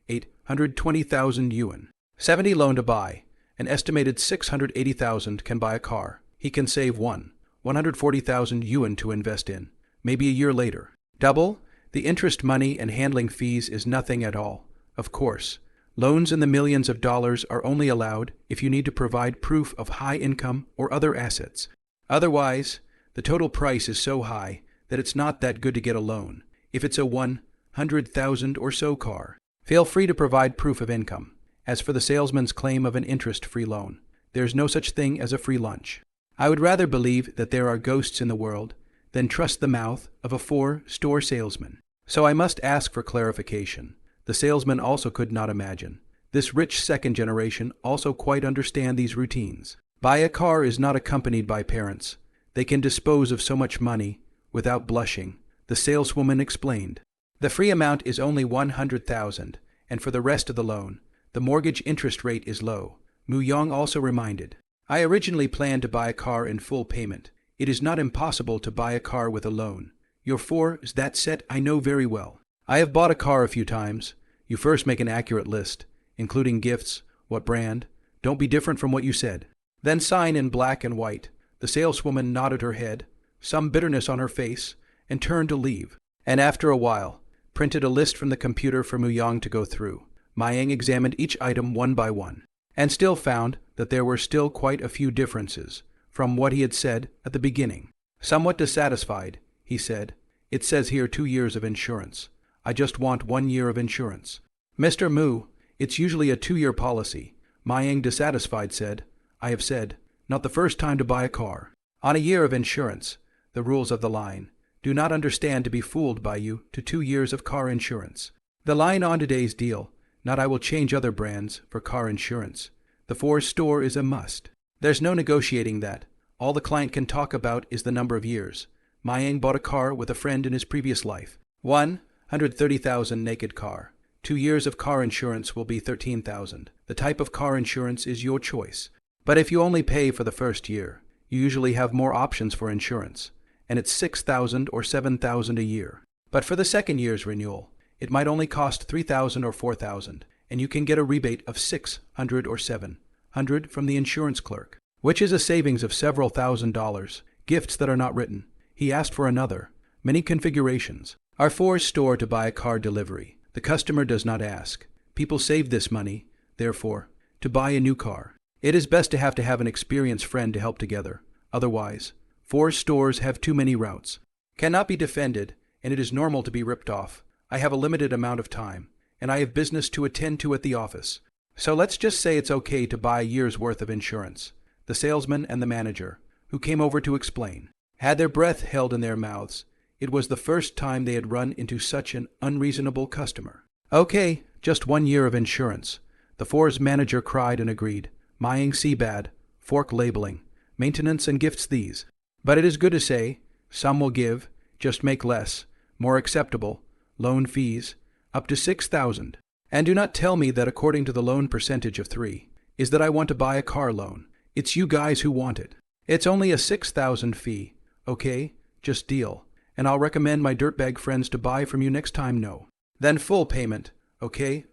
820,000 yuan. 70 loan to buy. An estimated 680,000 can buy a car. He can save 140,000 yuan to invest in, maybe a year later. Double, the interest money and handling fees is nothing at all. Of course, loans in the millions of dollars are only allowed if you need to provide proof of high income or other assets. Otherwise, the total price is so high that it's not that good to get a loan. If it's a 100,000 or so car, feel free to provide proof of income. As for the salesman's claim of an interest-free loan, there's no such thing as a free lunch. I would rather believe that there are ghosts in the world than trust the mouth of a 4-store salesman. So I must ask for clarification. The salesman also could not imagine. This rich second generation also quite understand these routines. Buy a car is not accompanied by parents. They can dispose of so much money without blushing, the saleswoman explained. The free amount is only 100,000, and for the rest of the loan, the mortgage interest rate is low. Mu Yang also reminded, I originally planned to buy a car in full payment. It is not impossible to buy a car with a loan. Your 4 is that set I know very well. I have bought a car a few times. You first make an accurate list, including gifts, what brand. Don't be different from what you said. Then sign in black and white. The saleswoman nodded her head, some bitterness on her face, and turned to leave. And after a while, printed a list from the computer for Mu Yang to go through. Mayang examined each item one by one, and still found that there were still quite a few differences from what he had said at the beginning. Somewhat dissatisfied, he said, it says here 2 years of insurance. I just want 1 year of insurance. Mr. Mu, It's usually a 2-year policy. Mayang, dissatisfied, said, I have said, not the first time to buy a car. On a year of insurance, the rules of the line. Do not understand to be fooled by you to 2 years of car insurance. The line on today's deal, not I will change other brands for car insurance. The Ford store is a must. There's no negotiating that. All the client can talk about is the number of years. Mayang bought a car with a friend in his previous life. 130,000 naked car. 2 years of car insurance will be 13,000. The type of car insurance is your choice. But if you only pay for the first year, you usually have more options for insurance, and it's 6,000 or 7,000 a year. But for the second year's renewal, it might only cost 3,000 or 4,000, and you can get a rebate of 600 or 700 from the insurance clerk, which is a savings of several $1,000s, gifts that are not written. He asked for another, many configurations. Our Ford store to buy a car delivery. The customer does not ask. People save this money, therefore, to buy a new car. It is best to have an experienced friend to help together. Otherwise, Ford stores have too many routes. Cannot be defended, and it is normal to be ripped off. I have a limited amount of time, and I have business to attend to at the office. So let's just say it's okay to buy a year's worth of insurance. The salesman and the manager, who came over to explain, had their breath held in their mouths. It was the first time they had run into such an unreasonable customer. Okay, just 1 year of insurance. The Ford's manager cried and agreed. Mayang Seabad, fork labeling, maintenance and gifts these. But it is good to say, some will give, just make less, more acceptable, loan fees, up to 6,000. And do not tell me that according to the loan percentage of 3, is that I want to buy a car loan. It's you guys who want it. It's only a 6,000 fee, okay? Just deal. And I'll recommend my dirtbag friends to buy from you next time, no. Then full payment, okay.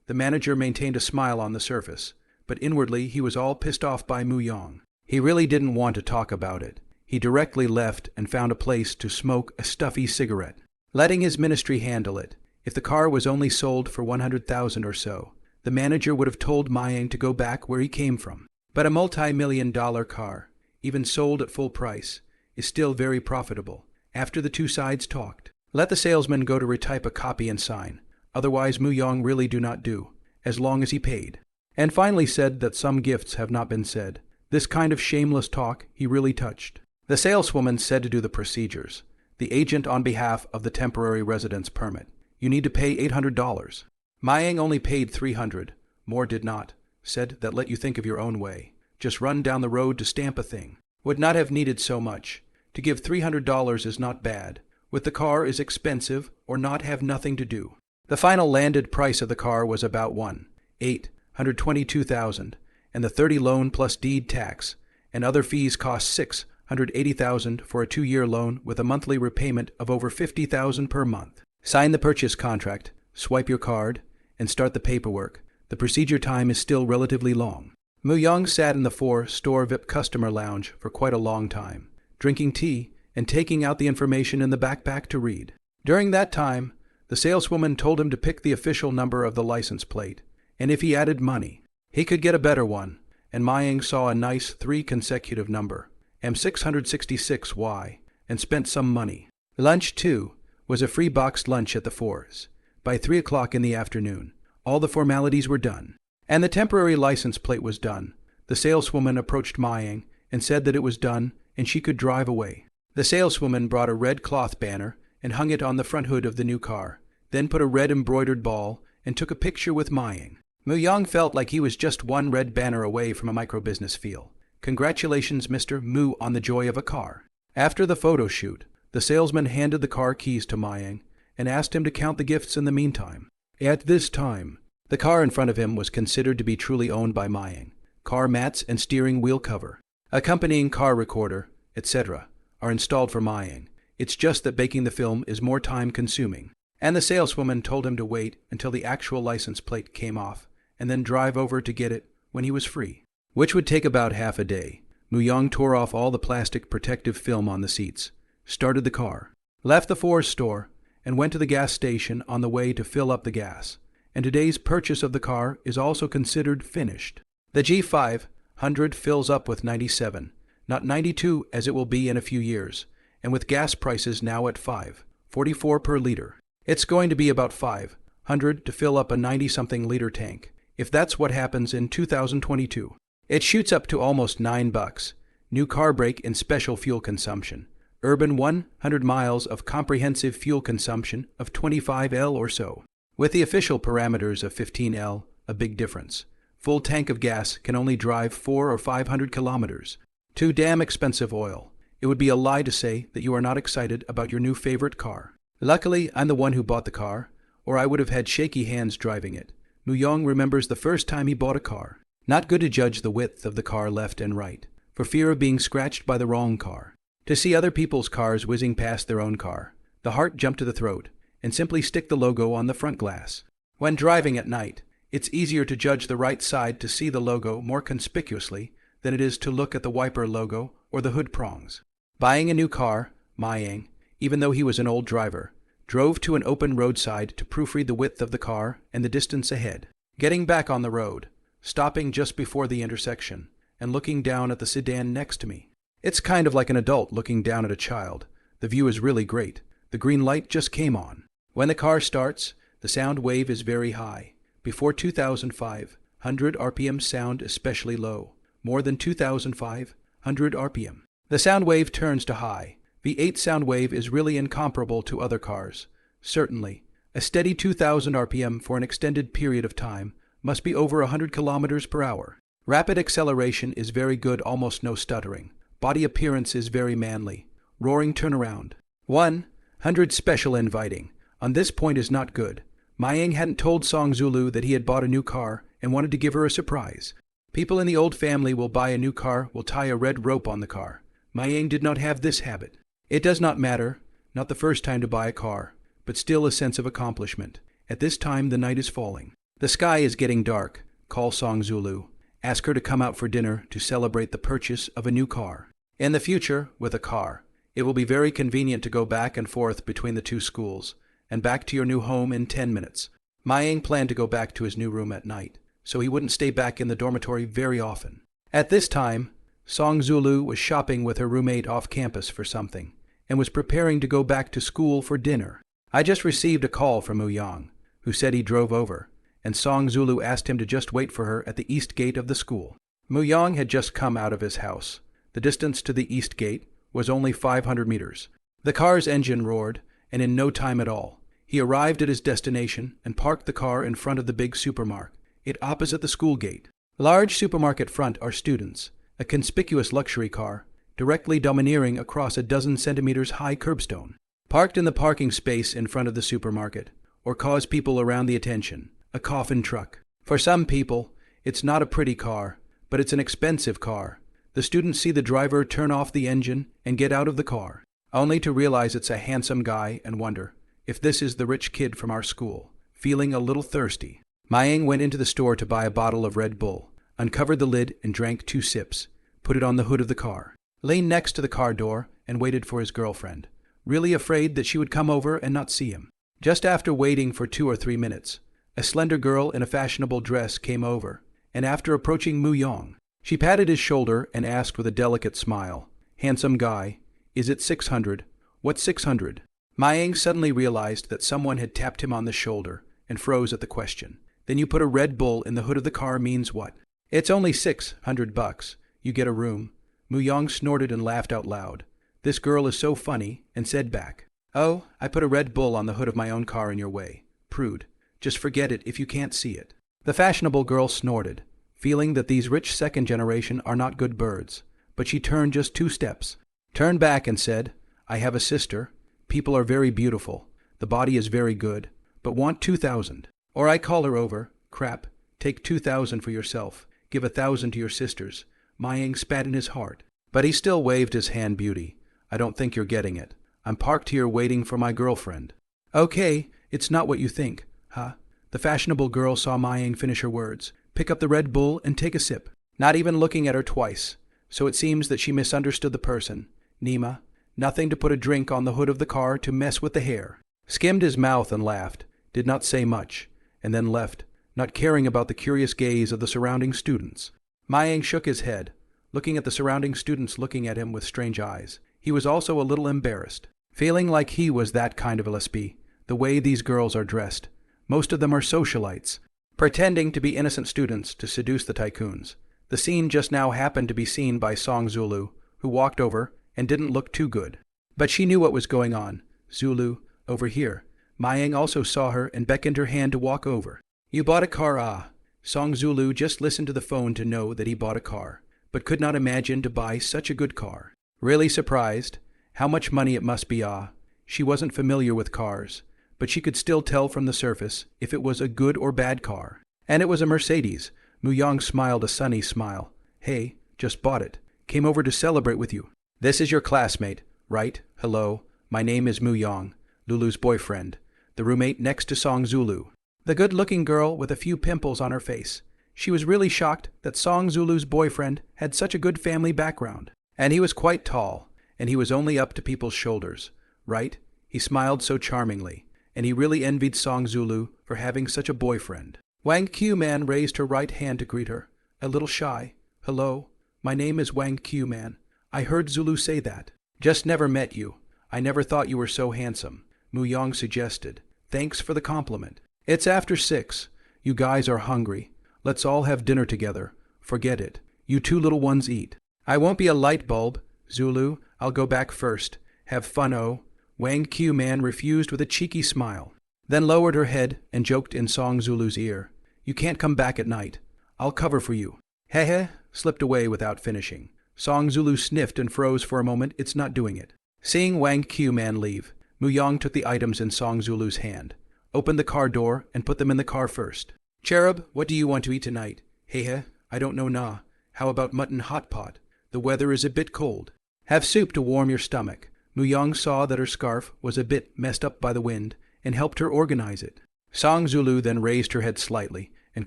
The manager maintained a smile on the surface, but inwardly he was all pissed off by Mu Yong. He really didn't want to talk about it. He directly left and found a place to smoke a stuffy cigarette, letting his ministry handle it. If the car was only sold for 100,000 or so, the manager would have told Mayang to go back where he came from. But a multi-million-dollar car, even sold at full price, is still very profitable. After the two sides talked, let the salesman go to retype a copy and sign. Otherwise Mu Yong really do not do, as long as he paid. And finally said that some gifts have not been said. This kind of shameless talk he really touched. The saleswoman said to do the procedures. The agent on behalf of the temporary residence permit. You need to pay $800. Mayang only paid 300. More did not. Said that let you think of your own way. Just run down the road to stamp a thing. Would not have needed so much. To give $300 is not bad. With the car is expensive or not have nothing to do. The final landed price of the car was about $1,822,000, and the 30 loan plus deed tax and other fees cost $680,000 for a 2-year loan with a monthly repayment of over $50,000 per month. Sign the purchase contract, swipe your card, and start the paperwork. The procedure time is still relatively long. Mu Yong sat in the Ford store VIP customer lounge for quite a long time, drinking tea and taking out the information in the backpack to read. During that time, the saleswoman told him to pick the official number of the license plate, and if he added money, he could get a better one, and Mayang saw a nice 3 consecutive number, M666Y, and spent some money. Lunch, too, was a free boxed lunch at the Ford's. By 3 o'clock in the afternoon, all the formalities were done, and the temporary license plate was done. The saleswoman approached Mayang and said that it was done and she could drive away. The saleswoman brought a red cloth banner and hung it on the front hood of the new car, then put a red embroidered ball and took a picture with Mayang. Mu Yong felt like he was just one red banner away from a micro-business feel. Congratulations, Mr. Mu, on the joy of a car. After the photo shoot, the salesman handed the car keys to Mayang and asked him to count the gifts in the meantime. At this time, the car in front of him was considered to be truly owned by Mayang. Car mats and steering wheel cover, accompanying car recorder, etc., are installed for Mayang. It's just that baking the film is more time-consuming. And the saleswoman told him to wait until the actual license plate came off and then drive over to get it when he was free, which would take about half a day. Mu Yong tore off all the plastic protective film on the seats, started the car, left the Ford store, and went to the gas station on the way to fill up the gas. And today's purchase of the car is also considered finished. The G500 fills up with 97, not 92 as it will be in a few years, and with gas prices now at $5.44 per liter. It's going to be about $5 to fill up a 90-something liter tank. If that's what happens in 2022. It shoots up to almost $9. New car brake and special fuel consumption. Urban 100 miles of comprehensive fuel consumption of 25 L or so. With the official parameters of 15 L, a big difference. Full tank of gas can only drive 400 or 500 kilometers. Too damn expensive oil. It would be a lie to say that you are not excited about your new favorite car. Luckily, I'm the one who bought the car, or I would have had shaky hands driving it. Muyong remembers the first time he bought a car. Not good to judge the width of the car left and right, for fear of being scratched by the wrong car. To see other people's cars whizzing past their own car, the heart jumped to the throat, and simply stick the logo on the front glass. When driving at night, it's easier to judge the right side to see the logo more conspicuously than it is to look at the wiper logo or the hood prongs. Buying a new car, Mayang, even though he was an old driver, drove to an open roadside to proofread the width of the car and the distance ahead. Getting back on the road, stopping just before the intersection, and looking down at the sedan next to me. It's kind of like an adult looking down at a child. The view is really great. The green light just came on. When the car starts, the sound wave is very high. Before 2,500 RPM sound especially low. More than 2,500 RPM. The sound wave turns to high. V8 sound wave is really incomparable to other cars. Certainly, a steady 2,000 RPM for an extended period of time must be over 100 kilometers per hour. Rapid acceleration is very good, almost no stuttering. Body appearance is very manly. Roaring turnaround. 100 special inviting. On this point is not good. Mayang hadn't told Song Zulu that he had bought a new car and wanted to give her a surprise. People in the old family will buy a new car, will tie a red rope on the car. Mayang did not have this habit. It does not matter, not the first time to buy a car, but still a sense of accomplishment. At this time the night is falling. The sky is getting dark. Call Song Zulu. Ask her to come out for dinner to celebrate the purchase of a new car. In the future, with a car, it will be very convenient to go back and forth between the two schools, and back to your new home in 10 minutes. Mayang planned to go back to his new room at night, so he wouldn't stay back in the dormitory very often. At this time, Song Zulu was shopping with her roommate off campus for something, and was preparing to go back to school for dinner. I just received a call from Muyang, who said he drove over, and Song Zulu asked him to just wait for her at the east gate of the school. Muyang had just come out of his house. The distance to the east gate was only 500 meters. The car's engine roared, and in no time at all, he arrived at his destination and parked the car in front of the big supermarket, opposite the school gate. Large supermarket front are students, a conspicuous luxury car, directly domineering across a dozen centimeters high curbstone, parked in the parking space in front of the supermarket, or cause people around the attention, a coffin truck. For some people, it's not a pretty car, but it's an expensive car. The students see the driver turn off the engine and get out of the car, only to realize it's a handsome guy and wonder if this is the rich kid from our school, feeling a little thirsty. Mayang went into the store to buy a bottle of Red Bull, uncovered the lid and drank 2 sips, put it on the hood of the car, leaned next to the car door and waited for his girlfriend, really afraid that she would come over and not see him. Just after waiting for 2 or 3 minutes, a slender girl in a fashionable dress came over, and after approaching Muyang, she patted his shoulder and asked with a delicate smile, "Handsome guy, is it 600? What's 600? Mayang suddenly realized that someone had tapped him on the shoulder and froze at the question. "Then you put a Red Bull in the hood of the car means what?" "It's only $600. You get a room." Muyang snorted and laughed out loud. This girl is so funny, and said back, "Oh, I put a Red Bull on the hood of my own car in your way. Prude. Just forget it if you can't see it." The fashionable girl snorted, feeling that these rich second generation are not good birds, but she turned just 2 steps, turned back and said, "I have a sister. People are very beautiful. The body is very good, but want 2,000. Or I call her over. Crap. Take 2,000 for yourself. Give 1,000 to your sisters." Mayang spat in his heart, but he still waved his hand. "Beauty, I don't think you're getting it. I'm parked here waiting for my girlfriend." "Okay, it's not what you think, huh?" The fashionable girl saw Mayang finish her words, pick up the Red Bull and take a sip, not even looking at her twice, so it seems that she misunderstood the person. Nima, nothing to put a drink on the hood of the car to mess with the hair. Skimmed his mouth and laughed, did not say much, and then left, not caring about the curious gaze of the surrounding students. Mayang shook his head, looking at the surrounding students looking at him with strange eyes. He was also a little embarrassed, feeling like he was that kind of a lesbian, the way these girls are dressed. Most of them are socialites, pretending to be innocent students to seduce the tycoons. The scene just now happened to be seen by Song Zulu, who walked over and didn't look too good. But she knew what was going on. Zulu, over here. Mayang also saw her and beckoned her hand to walk over. You bought a car, ah? Song Zulu just listened to the phone to know that he bought a car, but could not imagine to buy such a good car. Really surprised. How much money it must be, ah? She wasn't familiar with cars, but she could still tell from the surface if it was a good or bad car. And it was a Mercedes. Muyang smiled a sunny smile. Hey, just bought it. Came over to celebrate with you. This is your classmate, right? Hello, my name is Muyang, Lulu's boyfriend, the roommate next to Song Zulu. The good-looking girl with a few pimples on her face. She was really shocked that Song Zulu's boyfriend had such a good family background. And he was quite tall, and he was only up to people's shoulders, right? He smiled so charmingly, and he really envied Song Zulu for having such a boyfriend. Wang Q-man raised her right hand to greet her, a little shy. Hello, my name is Wang Q-man. I heard Zulu say that. Just never met you. I never thought you were so handsome, Muyang suggested. Thanks for the compliment. It's after 6. You guys are hungry. Let's all have dinner together. Forget it. You two little ones eat. I won't be a light bulb, Zulu. I'll go back first. Have fun, oh. Wang Q-man refused with a cheeky smile, then lowered her head and joked in Song Zulu's ear. You can't come back at night. I'll cover for you. Hehe, slipped away without finishing. Song Zulu sniffed and froze for a moment. It's not doing it. Seeing Wang Q-man leave, Muyang took the items in Song Zulu's hand, opened the car door, and put them in the car first. Cherub, what do you want to eat tonight? Hehe, I don't know, nah. How about mutton hot pot? The weather is a bit cold. Have soup to warm your stomach. Muyang saw that her scarf was a bit messed up by the wind and helped her organize it. Song Zulu then raised her head slightly and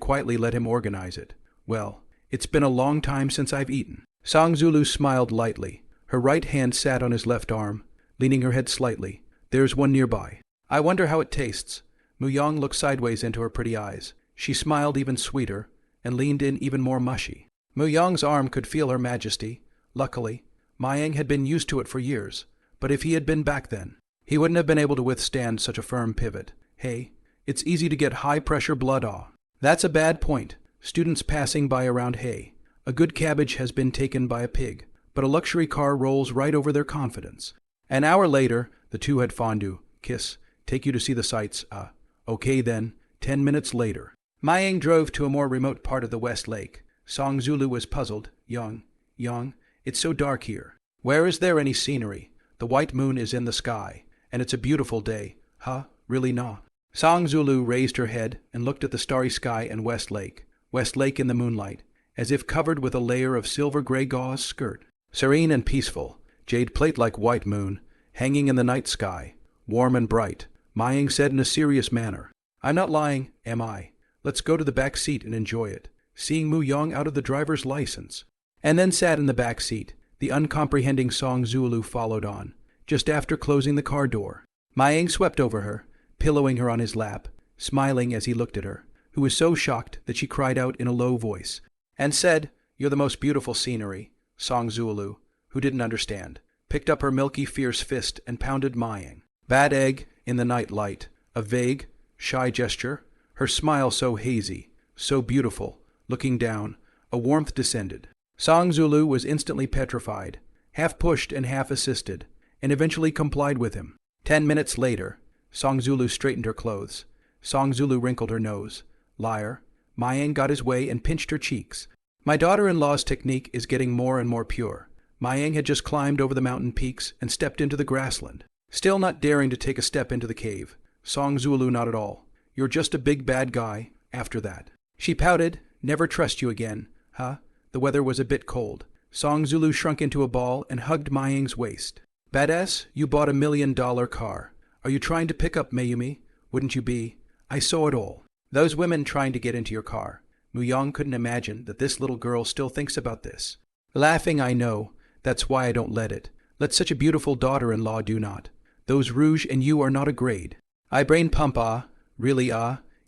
quietly let him organize it. Well, it's been a long time since I've eaten. Song Zulu smiled lightly. Her right hand sat on his left arm, leaning her head slightly. There's one nearby. I wonder how it tastes. Muyang looked sideways into her pretty eyes. She smiled even sweeter and leaned in even more mushy. Muyang's arm could feel her majesty. Luckily, Mayang had been used to it for years, but if he had been back then, he wouldn't have been able to withstand such a firm pivot. Hey, it's easy to get high-pressure blood awe. That's a bad point. Students passing by around hay. A good cabbage has been taken by a pig, but a luxury car rolls right over their confidence. An hour later, the two had fondue. Kiss. Take you to see the sights. Okay then. 10 minutes later. Mayang drove to a more remote part of the West Lake. Song Zulu was puzzled. Young, it's so dark here. Where is there any scenery? The white moon is in the sky, and it's a beautiful day. Huh? Really nah. Song Zulu raised her head and looked at the starry sky and West Lake in the moonlight, as if covered with a layer of silver-gray gauze skirt. Serene and peaceful, jade plate-like white moon, hanging in the night sky, warm and bright, Mayang said in a serious manner. I'm not lying, am I? Let's go to the back seat and enjoy it. Seeing Muyang out of the driver's license. And then sat in the back seat. The uncomprehending Song Zulu followed on, just after closing the car door. Mayang swept over her, pillowing her on his lap, smiling as he looked at her, who was so shocked that she cried out in a low voice, and said, You're the most beautiful scenery. Song Zulu, who didn't understand, picked up her milky fierce fist and pounded Mayang. Bad egg in the night light, a vague, shy gesture, her smile so hazy, so beautiful, looking down, a warmth descended. Song Zulu was instantly petrified, half pushed and half assisted, and eventually complied with him. 10 minutes later, Song Zulu straightened her clothes. Song Zulu wrinkled her nose. Liar. Mayang got his way and pinched her cheeks. My daughter-in-law's technique is getting more and more pure. Mayang had just climbed over the mountain peaks and stepped into the grassland, still not daring to take a step into the cave. Song Zulu not at all. You're just a big bad guy after that. She pouted. Never trust you again. Huh? The weather was a bit cold. Song Zulu shrunk into a ball and hugged Mayang's waist. Badass, you bought $1 million car. Are you trying to pick up Mayumi? Wouldn't you be? I saw it all. Those women trying to get into your car. Muyang couldn't imagine that this little girl still thinks about this. Laughing, I know. That's why I don't let it. Let such a beautiful daughter-in-law do not. Those rouge and you are not a grade. I brain pump really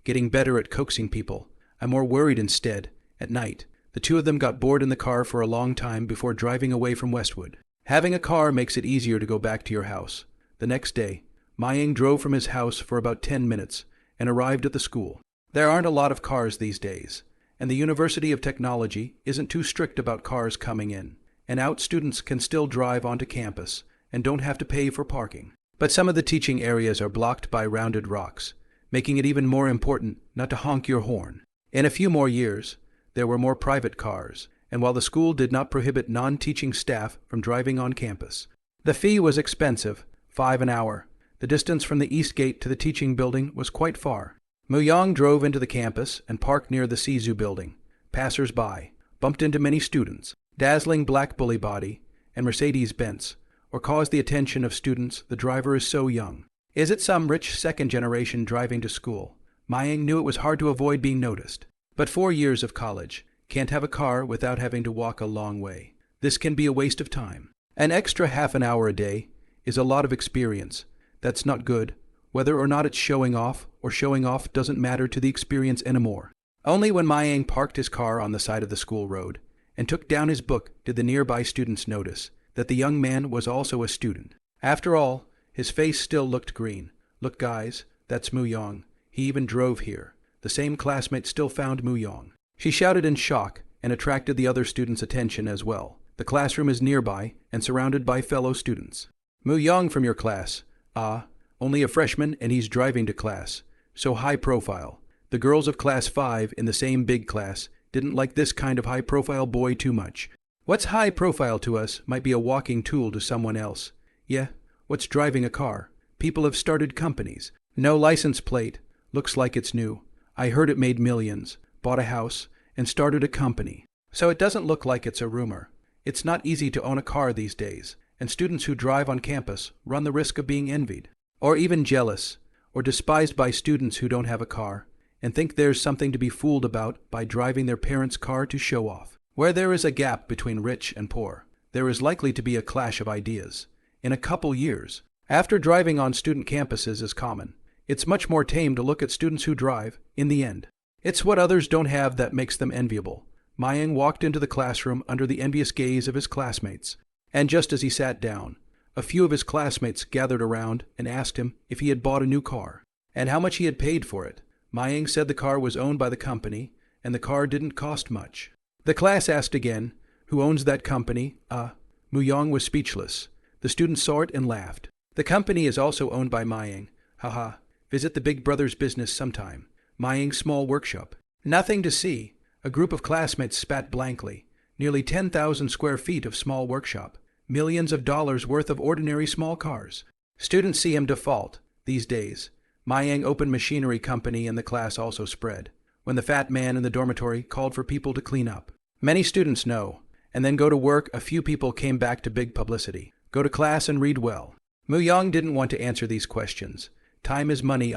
getting better at coaxing people. I'm more worried instead. At night, the two of them got bored in the car for a long time before driving away from Westwood. Having a car makes it easier to go back to your house. The next day, Mayang drove from his house for about 10 minutes and arrived at the school. There aren't a lot of cars these days, and the University of Technology isn't too strict about cars coming in and out. Students can still drive onto campus and don't have to pay for parking. But some of the teaching areas are blocked by rounded rocks, making it even more important not to honk your horn. In a few more years, there were more private cars, and while the school did not prohibit non-teaching staff from driving on campus, the fee was expensive, $5 an hour. The distance from the east gate to the teaching building was quite far. Mu-young drove into the campus and parked near the Sizu building. Passers-by bumped into many students, dazzling black bully body, and Mercedes-Benz, or caused the attention of students. The driver is so young. Is it some rich second generation driving to school? Mayang knew it was hard to avoid being noticed. But 4 years of college can't have a car without having to walk a long way. This can be a waste of time. An extra half an hour a day is a lot of experience. That's not good. Whether or not it's showing off or showing off doesn't matter to the experience anymore. Only when Mayang parked his car on the side of the school road and took down his book did the nearby students notice that the young man was also a student. After all, his face still looked green. Look guys, that's Mu-young. He even drove here. The same classmate still found Mu-young. She shouted in shock and attracted the other students' attention as well. The classroom is nearby and surrounded by fellow students. Mu-young from your class. Ah, only a freshman and he's driving to class. So high profile. The girls of class 5 in the same big class didn't like this kind of high profile boy too much. What's high profile to us might be a walking tool to someone else. Yeah, what's driving a car? People have started companies. No license plate. Looks like it's new. I heard it made millions, bought a house, and started a company. So it doesn't look like it's a rumor. It's not easy to own a car these days, and students who drive on campus run the risk of being envied, or even jealous, or despised by students who don't have a car, and think there's something to be fooled about by driving their parents' car to show off. Where there is a gap between rich and poor, there is likely to be a clash of ideas. In a couple years, after driving on student campuses is common, it's much more tame to look at students who drive, in the end. It's what others don't have that makes them enviable. Mayang walked into the classroom under the envious gaze of his classmates, and just as he sat down, a few of his classmates gathered around and asked him if he had bought a new car, and how much he had paid for it. Mayang said the car was owned by the company, and the car didn't cost much. The class asked again, who owns that company? Mu-young was speechless. The students saw it and laughed. The company is also owned by Mayang. Haha. Visit the big brother's business sometime. Mayang's small workshop. Nothing to see. A group of classmates spat blankly. Nearly 10,000 square feet of small workshop. Millions of dollars worth of ordinary small cars. Students see him default these days. Mayang opened machinery company and the class also spread. When the fat man in the dormitory called for people to clean up. Many students know, and then go to work. A few people came back to big publicity. Go to class and read well. Mu-young didn't want to answer these questions. Time is money.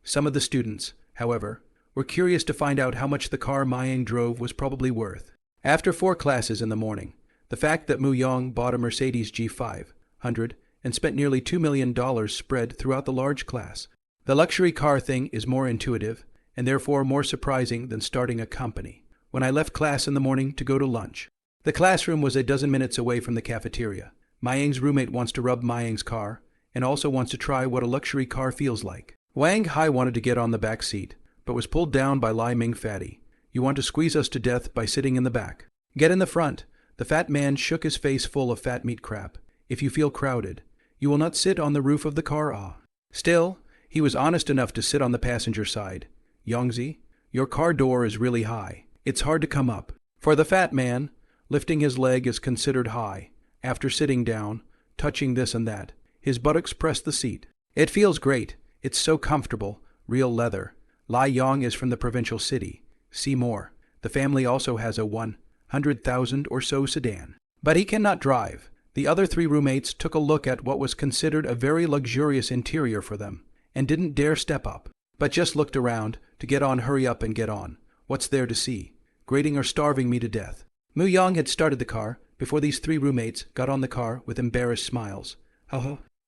Some of the students, however, were curious to find out how much the car Mayang drove was probably worth. After 4 classes in the morning, the fact that Mu-young bought a Mercedes G500 and spent nearly $2 million spread throughout the large class. The luxury car thing is more intuitive and therefore more surprising than starting a company. When I left class in the morning to go to lunch, the classroom was a dozen minutes away from the cafeteria. Mayang's roommate wants to rub Mayang's car and also wants to try what a luxury car feels like. Wang Hai wanted to get on the back seat, but was pulled down by Lai Ming Fatty. You want to squeeze us to death by sitting in the back. Get in the front. The fat man shook his face full of fat meat crap. If you feel crowded, you will not sit on the roof of the car. Still, he was honest enough to sit on the passenger side. Yongzi, your car door is really high. It's hard to come up. For the fat man, lifting his leg is considered high. After sitting down, touching this and that, his buttocks press the seat. It feels great. It's so comfortable. Real leather. Lai Yong is from the provincial city. See more. The family also has a 100,000 or so sedan. But he cannot drive. The other 3 roommates took a look at what was considered a very luxurious interior for them, and didn't dare step up, but just looked around to get on. Hurry up and get on. What's there to see? Grating or starving me to death. Mu-young had started the car before these 3 roommates got on the car with embarrassed smiles.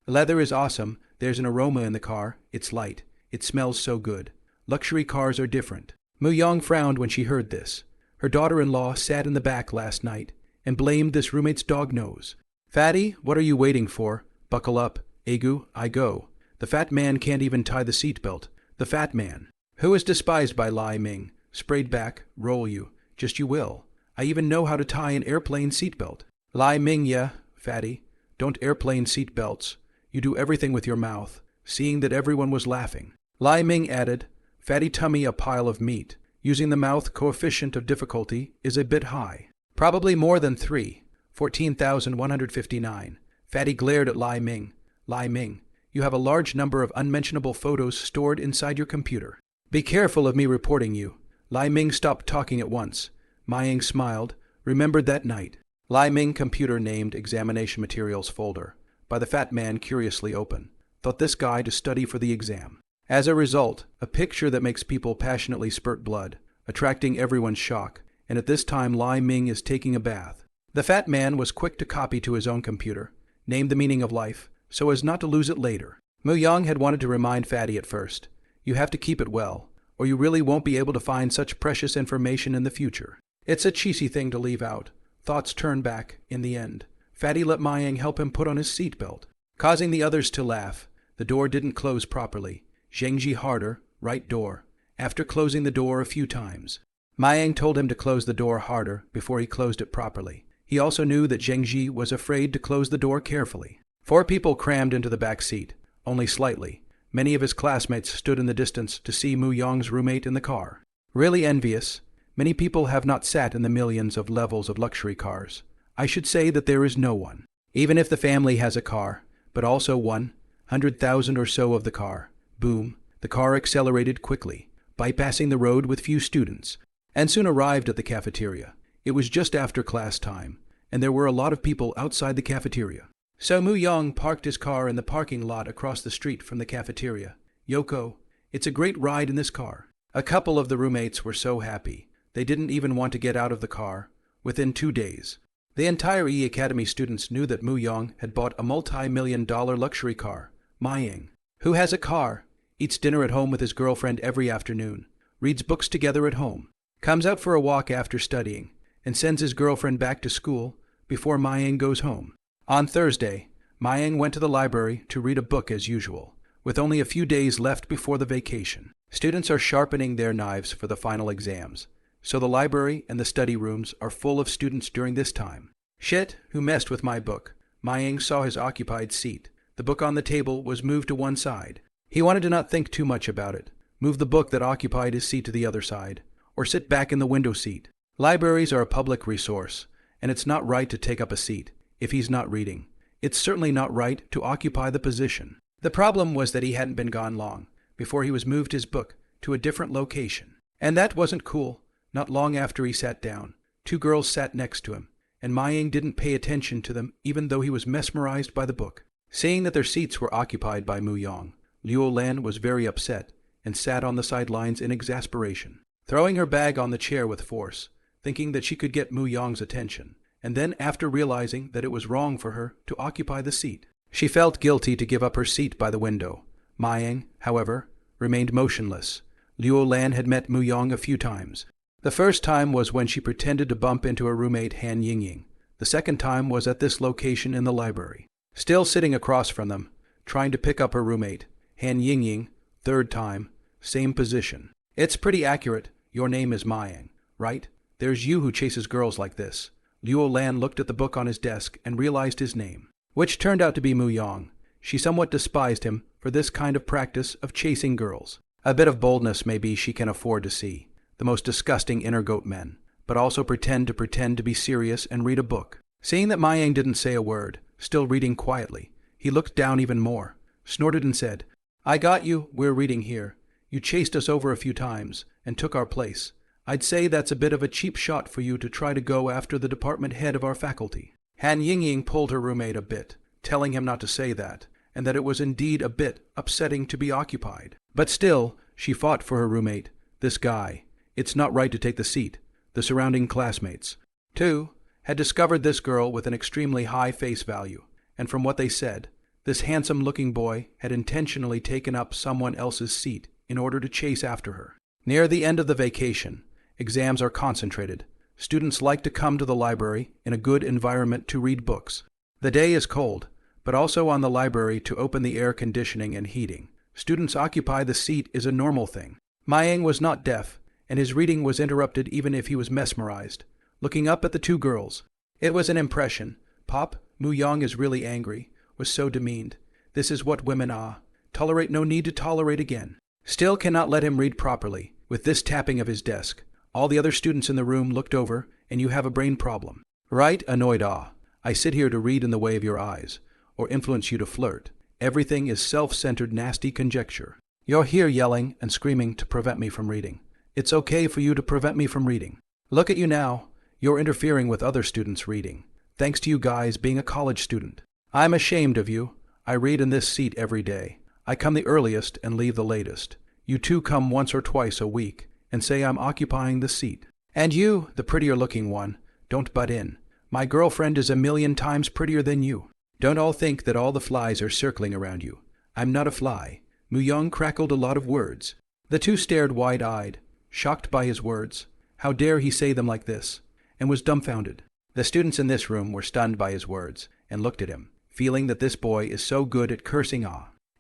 Leather is awesome. There's an aroma in the car. It's light. It smells so good. Luxury cars are different. Mu-young frowned when she heard this. Her daughter-in-law sat in the back last night and blamed this roommate's dog nose. Fatty, what are you waiting for? Buckle up. Egu, I go. The fat man can't even tie the seatbelt. The fat man, who is despised by Lai Ming, sprayed back, roll you, just you will. I even know how to tie an airplane seatbelt. Lai Ming, yeah, fatty, don't airplane seatbelts. You do everything with your mouth, seeing that everyone was laughing. Lai Ming added, fatty tummy a pile of meat. Using the mouth coefficient of difficulty is a bit high. Probably more than 3, 14,159. Fatty glared at Lai Ming. Lai Ming, you have a large number of unmentionable photos stored inside your computer. Be careful of me reporting you. Lai Ming stopped talking at once. Maying smiled, remembered that night. Lai Ming computer named examination materials folder, by the fat man curiously open. Thought this guy to study for the exam. As a result, a picture that makes people passionately spurt blood, attracting everyone's shock, and at this time Lai Ming is taking a bath. The fat man was quick to copy to his own computer, named the meaning of life, so as not to lose it later. Mu Yang had wanted to remind Fatty at first, you have to keep it well, or you really won't be able to find such precious information in the future. It's a cheesy thing to leave out. Thoughts turn back, in the end. Fatty let Mayang help him put on his seatbelt, causing the others to laugh. The door didn't close properly. Zhengji harder, right door, after closing the door a few times. Mayang told him to close the door harder before he closed it properly. He also knew that Zhengji was afraid to close the door carefully. 4 people crammed into the back seat, only slightly. Many of his classmates stood in the distance to see Mu Yang's roommate in the car. Really envious. Many people have not sat in the millions of levels of luxury cars. I should say that there is no one. Even if the family has a car, but also 100,000 or so of the car. Boom, the car accelerated quickly, bypassing the road with few students, and soon arrived at the cafeteria. It was just after class time, and there were a lot of people outside the cafeteria. So Mu Yang parked his car in the parking lot across the street from the cafeteria. Yoko, it's a great ride in this car. A couple of the roommates were so happy, they didn't even want to get out of the car. Within 2 days, the entire E Academy students knew that Mu Yang had bought a multi-million-dollar luxury car. Mayang, who has a car, eats dinner at home with his girlfriend every afternoon, reads books together at home, comes out for a walk after studying, and sends his girlfriend back to school before Mayang goes home. On Thursday, Mayang went to the library to read a book as usual, with only a few days left before the vacation. Students are sharpening their knives for the final exams, so the library and the study rooms are full of students during this time. Shit, who messed with my book? Mayang saw his occupied seat. The book on the table was moved to one side. He wanted to not think too much about it, move the book that occupied his seat to the other side, or sit back in the window seat. Libraries are a public resource, and it's not right to take up a seat if he's not reading. It's certainly not right to occupy the position. The problem was that he hadn't been gone long before he was moved his book to a different location. And that wasn't cool. Not long after he sat down, 2 girls sat next to him, and Mayang didn't pay attention to them even though he was mesmerized by the book. Seeing that their seats were occupied by Mu Yang, Liu Lan was very upset and sat on the sidelines in exasperation, throwing her bag on the chair with force, thinking that she could get Mu Yang's attention, and then after realizing that it was wrong for her to occupy the seat. She felt guilty to give up her seat by the window. Mayang, however, remained motionless. Liu Lan had met Mu Yang a few times. The first time was when she pretended to bump into her roommate Han Yingying. The second time was at this location in the library. Still sitting across from them, trying to pick up her roommate, Han Yingying, third time, same position. It's pretty accurate. Your name is Mayang, right? There's you who chases girls like this. Liu Lan looked at the book on his desk and realized his name, which turned out to be Mu Yang. She somewhat despised him for this kind of practice of chasing girls. A bit of boldness maybe she can afford to see, the most disgusting inner goat men, but also pretend to be serious and read a book. Seeing that Mayang didn't say a word, still reading quietly, he looked down even more, snorted and said, I got you, we're reading here. You chased us over a few times and took our place. I'd say that's a bit of a cheap shot for you to try to go after the department head of our faculty. Han Yingying pulled her roommate a bit, telling him not to say that, and that it was indeed a bit upsetting to be occupied. But still, she fought for her roommate, this guy. It's not right to take the seat. The surrounding classmates, too, had discovered this girl with an extremely high face value, and from what they said, this handsome-looking boy had intentionally taken up someone else's seat in order to chase after her. Near the end of the vacation, exams are concentrated. Students like to come to the library in a good environment to read books. The day is cold, but also on the library to open the air conditioning and heating, Students occupy the seat is a normal thing. Mayang was not deaf, and his reading was interrupted even if he was mesmerized. Looking up at the two girls. It was an impression. Pop, Mu Yang is really angry, was so demeaned. This is what women are. Tolerate no need to tolerate again. Still cannot let him read properly, with this tapping of his desk. All the other students in the room looked over, and you have a brain problem. Right, annoyed I sit here to read in the way of your eyes, or influence you to flirt. Everything is self-centered nasty conjecture. You're here yelling and screaming to prevent me from reading. It's okay for you to prevent me from reading. Look at you now. You're interfering with other students' reading. Thanks to you guys being a college student. I'm ashamed of you. I read in this seat every day. I come the earliest and leave the latest. You two come once or twice a week and say I'm occupying the seat. And you, the prettier looking one, don't butt in. My girlfriend is 1,000,000 times prettier than you. Don't all think that all the flies are circling around you. I'm not a fly. Mu Young crackled a lot of words. The two stared wide-eyed, shocked by his words. How dare he say them like this? And was dumbfounded. The students in this room were stunned by his words and looked at him, feeling that this boy is so good at cursing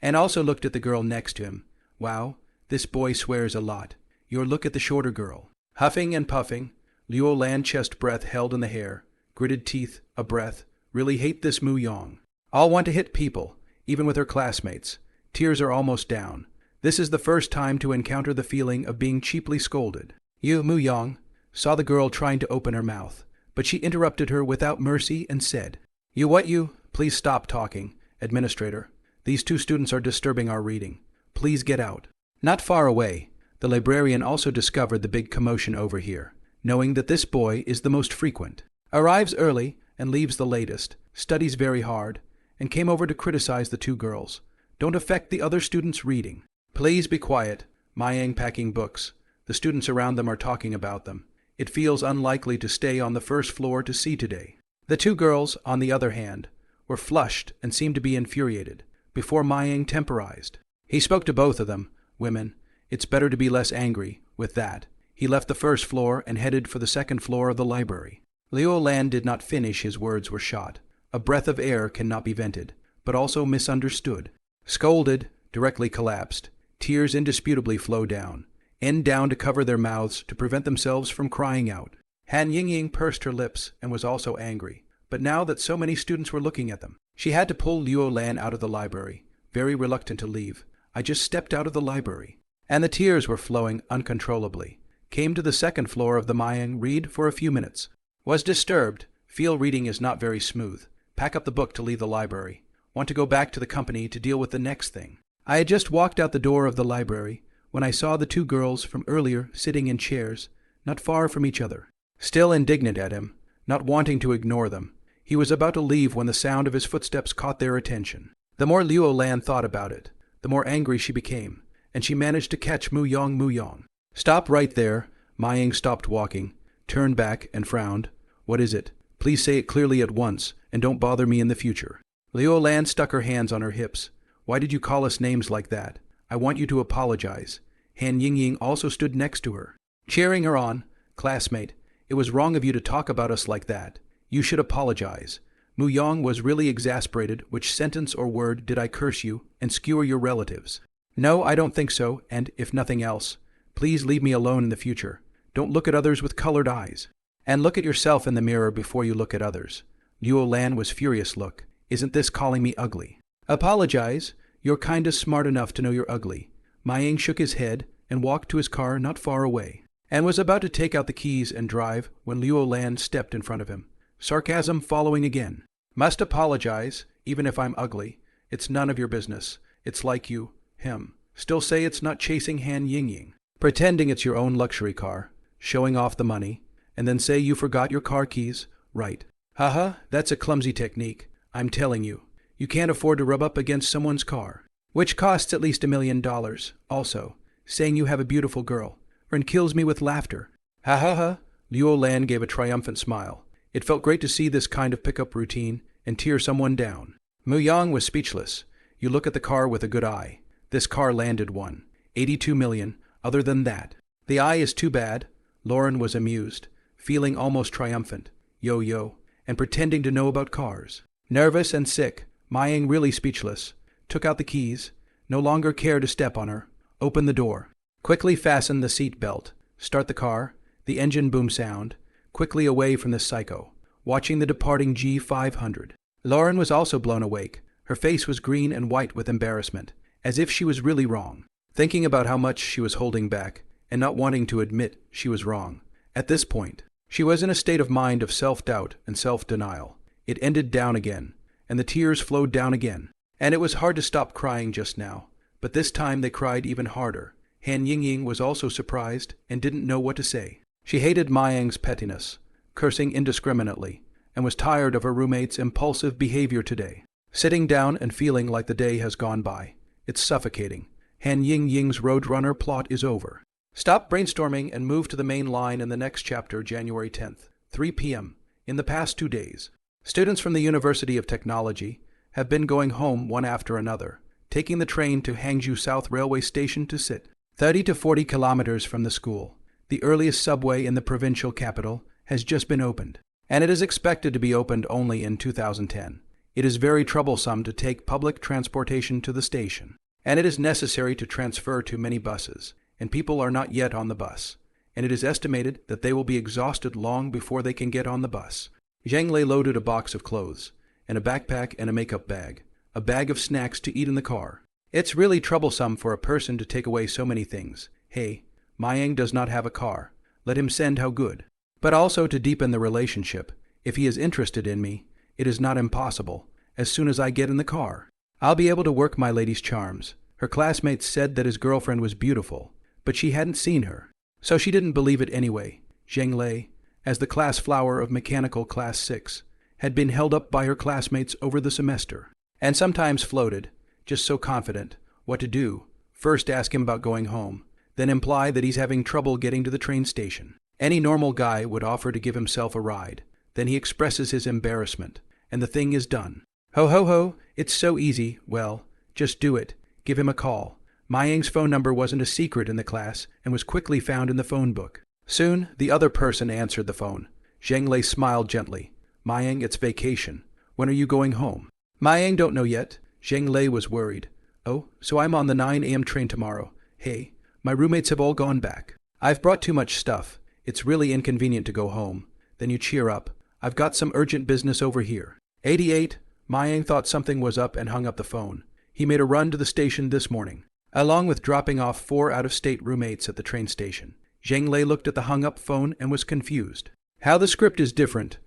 and also looked at the girl next to him. Wow, this boy swears a lot. Your look at the shorter girl. Huffing and puffing, Luo Lan chest breath held in the hair, gritted teeth, a breath. Really hate this Mu Yang. All want to hit people, even with her classmates. Tears are almost down. This is the first time to encounter the feeling of being cheaply scolded. You, Mu Yang, saw the girl trying to open her mouth, but she interrupted her without mercy and said, You, please stop talking, administrator. These two students are disturbing our reading. Please get out. Not far away, the librarian also discovered the big commotion over here, knowing that this boy is the most frequent. Arrives early and leaves the latest, studies very hard, and came over to criticize the two girls. Don't affect the other students' reading. Please be quiet. Mayang packing books. The students around them are talking about them. It feels unlikely to stay on the first floor to see today. The two girls, on the other hand, were flushed and seemed to be infuriated, before Mayang temporized. He spoke to both of them. Women, it's better to be less angry. With that, he left the first floor and headed for the second floor of the library. Luo Lan did not finish, his words were shot. A breath of air cannot be vented, but also misunderstood. Scolded, directly collapsed. Tears indisputably flow down, end down to cover their mouths to prevent themselves from crying out. Han Yingying pursed her lips and was also angry, but now that so many students were looking at them, she had to pull Luo Lan out of the library, very reluctant to leave. I just stepped out of the library. And the tears were flowing uncontrollably. Came to the second floor of the Mayang, read for a few minutes. Was disturbed. Feel reading is not very smooth. Pack up the book to leave the library. Want to go back to the company to deal with the next thing. I had just walked out the door of the library when I saw the two girls from earlier sitting in chairs, not far from each other. Still indignant at him, not wanting to ignore them, he was about to leave when the sound of his footsteps caught their attention. The more Luo Lan thought about it, the more angry she became, and she managed to catch Mu Yang. Stop right there. Mayang stopped walking, turned back and frowned. What is it? Please say it clearly at once, and don't bother me in the future. Luo Lan stuck her hands on her hips. Why did you call us names like that? I want you to apologize. Han Yingying also stood next to her, cheering her on. Classmate, it was wrong of you to talk about us like that. You should apologize. Mu Yang was really exasperated. Which sentence or word did I curse you and skewer your relatives? No, I don't think so, and if nothing else, please leave me alone in the future. Don't look at others with colored eyes. And look at yourself in the mirror before you look at others. Luo Lan was furious. Look, isn't this calling me ugly? Apologize. You're kinda smart enough to know you're ugly. Mayang shook his head and walked to his car not far away, and was about to take out the keys and drive when Luo Lan stepped in front of him. Sarcasm following again. Must apologize, even if I'm ugly. It's none of your business. It's like you, him. Still say it's not chasing Han Yingying. Pretending it's your own luxury car, showing off the money, and then say you forgot your car keys. Right. Haha, that's a clumsy technique. I'm telling you. You can't afford to rub up against someone's car, which costs at least $1 million. Also, saying you have a beautiful girl, and kills me with laughter. Ha ha ha. Luo Lan gave a triumphant smile. It felt great to see this kind of pickup routine and tear someone down. Mu Yang was speechless. You look at the car with a good eye. This car landed 82 million. Other than that, the eye is too bad. Lauren was amused, feeling almost triumphant. Yo, and pretending to know about cars. Nervous and sick, Mayang really speechless, took out the keys. No longer care to step on her. Open the door. Quickly fasten the seat belt. Start the car. The engine boom sound. Quickly away from this psycho. Watching the departing G500. Lauren was also blown awake. Her face was green and white with embarrassment, as if she was really wrong. Thinking about how much she was holding back, and not wanting to admit she was wrong. At this point, she was in a state of mind of self-doubt and self-denial. It ended down again, and the tears flowed down again. And it was hard to stop crying just now, but this time they cried even harder. Han Yingying was also surprised and didn't know what to say. She hated Mayang's pettiness, cursing indiscriminately, and was tired of her roommate's impulsive behavior today. Sitting down and feeling like the day has gone by. It's suffocating. Han Yingying's Roadrunner plot is over. Stop brainstorming and move to the main line in the next chapter, January 10th, 3 p.m. In the past 2 days, students from the University of Technology have been going home one after another, taking the train to Hangzhou South Railway Station to sit 30 to 40 kilometers from the school. The earliest subway in the provincial capital has just been opened, and it is expected to be opened only in 2010. It is very troublesome to take public transportation to the station, and it is necessary to transfer to many buses, and people are not yet on the bus, and it is estimated that they will be exhausted long before they can get on the bus. Zhang Lei loaded a box of clothes, and a backpack and a makeup bag, a bag of snacks to eat in the car. It's really troublesome for a person to take away so many things. Hey, Mayang does not have a car. Let him send how good. But also to deepen the relationship. If he is interested in me, it is not impossible. As soon as I get in the car, I'll be able to work my lady's charms. Her classmates said that his girlfriend was beautiful, but she hadn't seen her. So she didn't believe it anyway. Zhang Lei, as the class flower of mechanical class 6, had been held up by her classmates over the semester, and sometimes floated, just so confident, what to do. First ask him about going home, then imply that he's having trouble getting to the train station. Any normal guy would offer to give himself a ride. Then he expresses his embarrassment, and the thing is done. Ho ho ho, it's so easy. Well, just do it. Give him a call. Mayang's phone number wasn't a secret in the class and was quickly found in the phone book. Soon, the other person answered the phone. Zhang Lei smiled gently. Mayang, it's vacation. When are you going home? Mayang don't know yet. Zhang Lei was worried. Oh, so I'm on the 9 a.m. train tomorrow. Hey, my roommates have all gone back. I've brought too much stuff. It's really inconvenient to go home. Then you cheer up. I've got some urgent business over here. 88. Mayang thought something was up and hung up the phone. He made a run to the station this morning, along with dropping off 4 out-of-state roommates at the train station. Zhang Lei looked at the hung-up phone and was confused. How the script is different.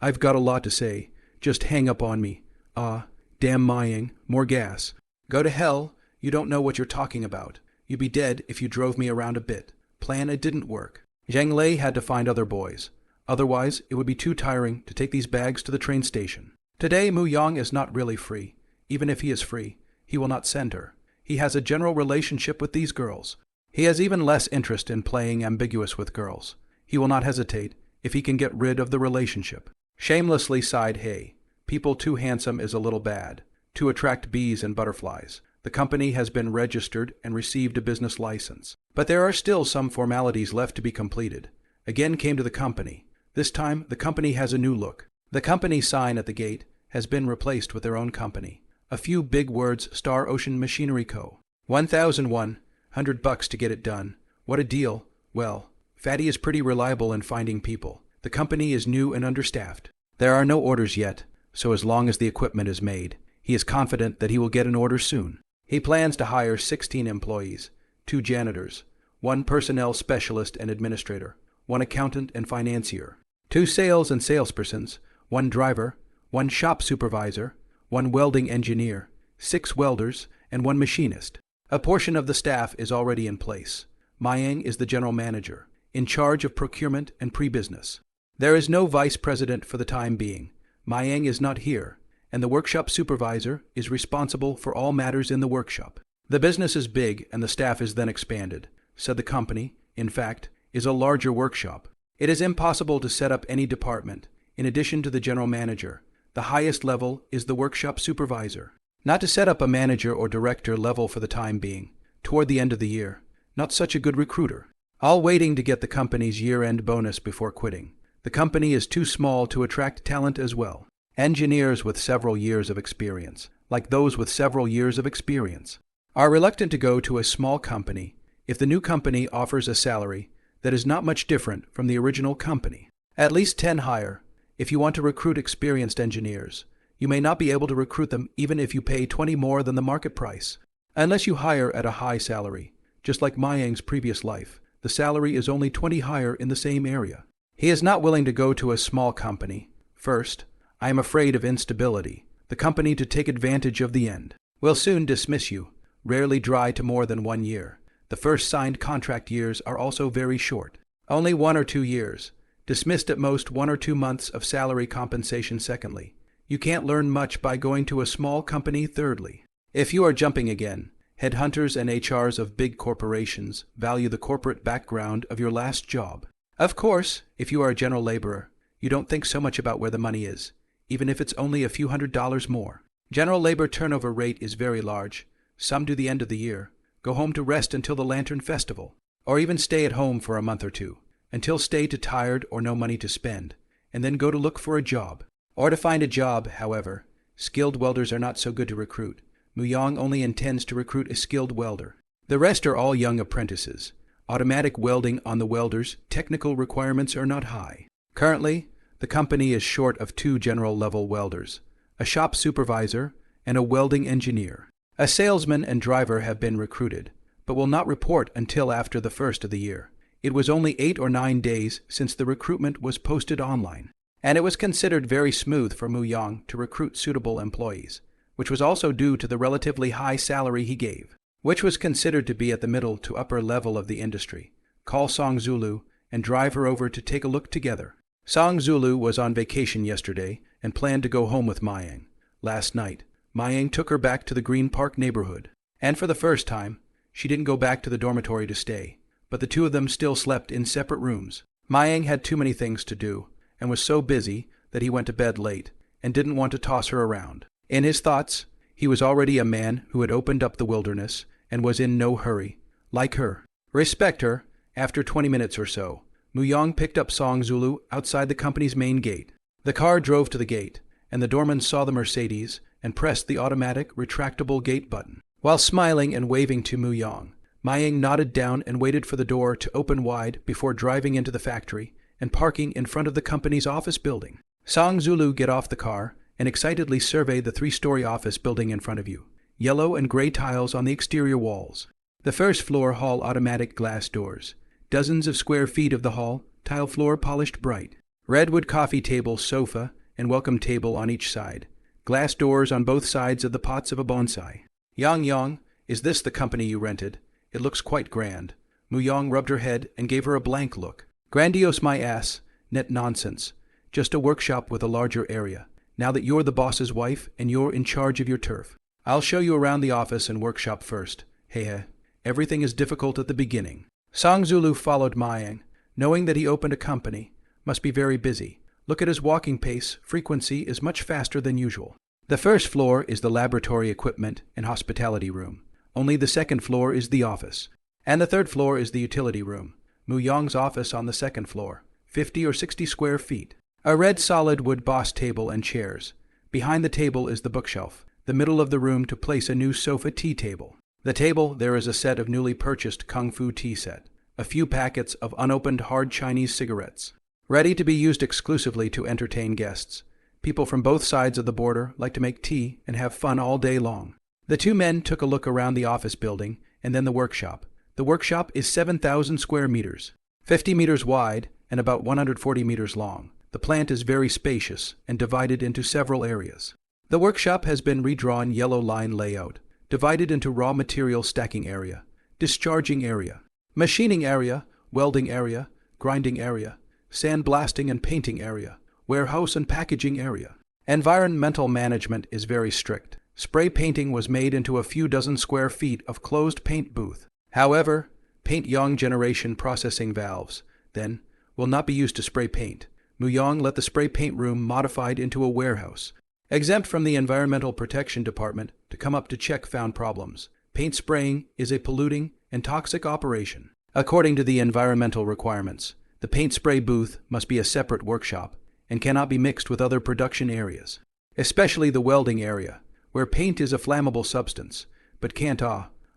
I've got a lot to say. Just hang up on me. Damn Mayang, more gas. Go to hell. You don't know what you're talking about. You'd be dead if you drove me around a bit. Plan it didn't work. Zhang Lei had to find other boys. Otherwise, it would be too tiring to take these bags to the train station. Today, Mu Yang is not really free. Even if he is free, he will not send her. He has a general relationship with these girls. He has even less interest in playing ambiguous with girls. He will not hesitate if he can get rid of the relationship. Shamelessly sighed Hay. People too handsome is a little bad. To attract bees and butterflies. The company has been registered and received a business license. But there are still some formalities left to be completed. Again came to the company. This time, the company has a new look. The company sign at the gate has been replaced with their own company. A few big words, Star Ocean Machinery Co. $1,100 to get it done. What a deal. Well, Fatty is pretty reliable in finding people. The company is new and understaffed. There are no orders yet, so as long as the equipment is made, he is confident that he will get an order soon. He plans to hire 16 employees, 2 janitors, 1 personnel specialist and administrator, 1 accountant and financier, 2 sales and salespersons, 1 driver, 1 shop supervisor, 1 welding engineer, 6 welders, and 1 machinist. A portion of the staff is already in place. Mayang is the general manager, in charge of procurement and pre-business. There is no vice president for the time being. Mayang is not here, and the workshop supervisor is responsible for all matters in the workshop. The business is big and the staff is then expanded, said the company, in fact, is a larger workshop. It is impossible to set up any department. In addition to the general manager, the highest level is the workshop supervisor. Not to set up a manager or director level for the time being. Toward the end of the year, not such a good recruiter. All waiting to get the company's year-end bonus before quitting. The company is too small to attract talent as well. Engineers with several years of experience, like those with several years of experience. are reluctant to go to a small company if the new company offers a salary that is not much different from the original company. At least 10 higher. If you want to recruit experienced engineers, you may not be able to recruit them even if you pay 20 more than the market price. Unless you hire at a high salary. Just like Mayang's previous life, the salary is only 20 higher in the same area. He is not willing to go to a small company. First, I am afraid of instability. The company to take advantage of the end will soon dismiss you, rarely dry to more than 1 year. The first signed contract years are also very short. Only 1 or 2 years. Dismissed at most 1 or 2 months of salary compensation. Secondly, you can't learn much by going to a small company. Thirdly, if you are jumping again, headhunters and HRs of big corporations value the corporate background of your last job. Of course, if you are a general laborer, you don't think so much about where the money is, even if it's only a few $100s more. General labor turnover rate is very large. Some do the end of the year, go home to rest until the Lantern Festival, or even stay at home for a month or two, until stay too tired or no money to spend, and then go to look for a job. Or to find a job, however, skilled welders are not so good to recruit. Muyang only intends to recruit a skilled welder. The rest are all young apprentices. Automatic welding on the welders, technical requirements are not high. Currently, the company is short of 2 general-level welders, a shop supervisor, and a welding engineer. A salesman and driver have been recruited, but will not report until after the first of the year. It was only 8 or 9 days since the recruitment was posted online, and it was considered very smooth for Muyang to recruit suitable employees, which was also due to the relatively high salary he gave, which was considered to be at the middle to upper level of the industry. Call Song Zulu and drive her over to take a look together. Song Zulu was on vacation yesterday and planned to go home with Mayang. Last night, Mayang took her back to the Green Park neighborhood, and for the first time, she didn't go back to the dormitory to stay, but the two of them still slept in separate rooms. Mayang had too many things to do, and was so busy that he went to bed late and didn't want to toss her around. In his thoughts, he was already a man who had opened up the wilderness and was in no hurry, like her. Respect her. After 20 minutes or so, Muyang picked up Song Zulu outside the company's main gate. The car drove to the gate, and the doorman saw the Mercedes and pressed the automatic retractable gate button. While smiling and waving to Muyang, Mayang nodded down and waited for the door to open wide before driving into the factory and parking in front of the company's office building. Song Zulu get off the car and excitedly survey the 3-story office building in front of you. Yellow and gray tiles on the exterior walls. The first floor hall automatic glass doors. Dozens of square feet of the hall, tile floor polished bright. Redwood coffee table, sofa, and welcome table on each side. Glass doors on both sides of the pots of a bonsai. Yang, is this the company you rented? It looks quite grand. Muyang rubbed her head and gave her a blank look. Grandiose my ass, net nonsense. Just a workshop with a larger area. Now that you're the boss's wife and you're in charge of your turf. I'll show you around the office and workshop first. Hey, everything is difficult at the beginning. Song Zulu followed Mayang, knowing that he opened a company. Must be very busy. Look at his walking pace. Frequency is much faster than usual. The first floor is the laboratory equipment and hospitality room. Only the second floor is the office. And the third floor is the utility room. Muyang's office on the second floor. 50 or 60 square feet. A red solid wood boss table and chairs. Behind the table is the bookshelf. The middle of the room to place a new sofa tea table. The table, there is a set of newly purchased Kung Fu tea set. A few packets of unopened hard Chinese cigarettes. Ready to be used exclusively to entertain guests. People from both sides of the border like to make tea and have fun all day long. The two men took a look around the office building and then the workshop. The workshop is 7,000 square meters, 50 meters wide and about 140 meters long. The plant is very spacious and divided into several areas. The workshop has been redrawn yellow line layout, divided into raw material stacking area, discharging area, machining area, welding area, grinding area, sandblasting and painting area, warehouse and packaging area. Environmental management is very strict. Spray painting was made into a few dozen square feet of closed paint booth. However, paint young generation processing valves, then, will not be used to spray paint. Muyang let the spray paint room modified into a warehouse, exempt from the Environmental Protection Department to come up to check found problems. Paint spraying is a polluting and toxic operation. According to the environmental requirements, the paint spray booth must be a separate workshop and cannot be mixed with other production areas, especially the welding area, where paint is a flammable substance, but can't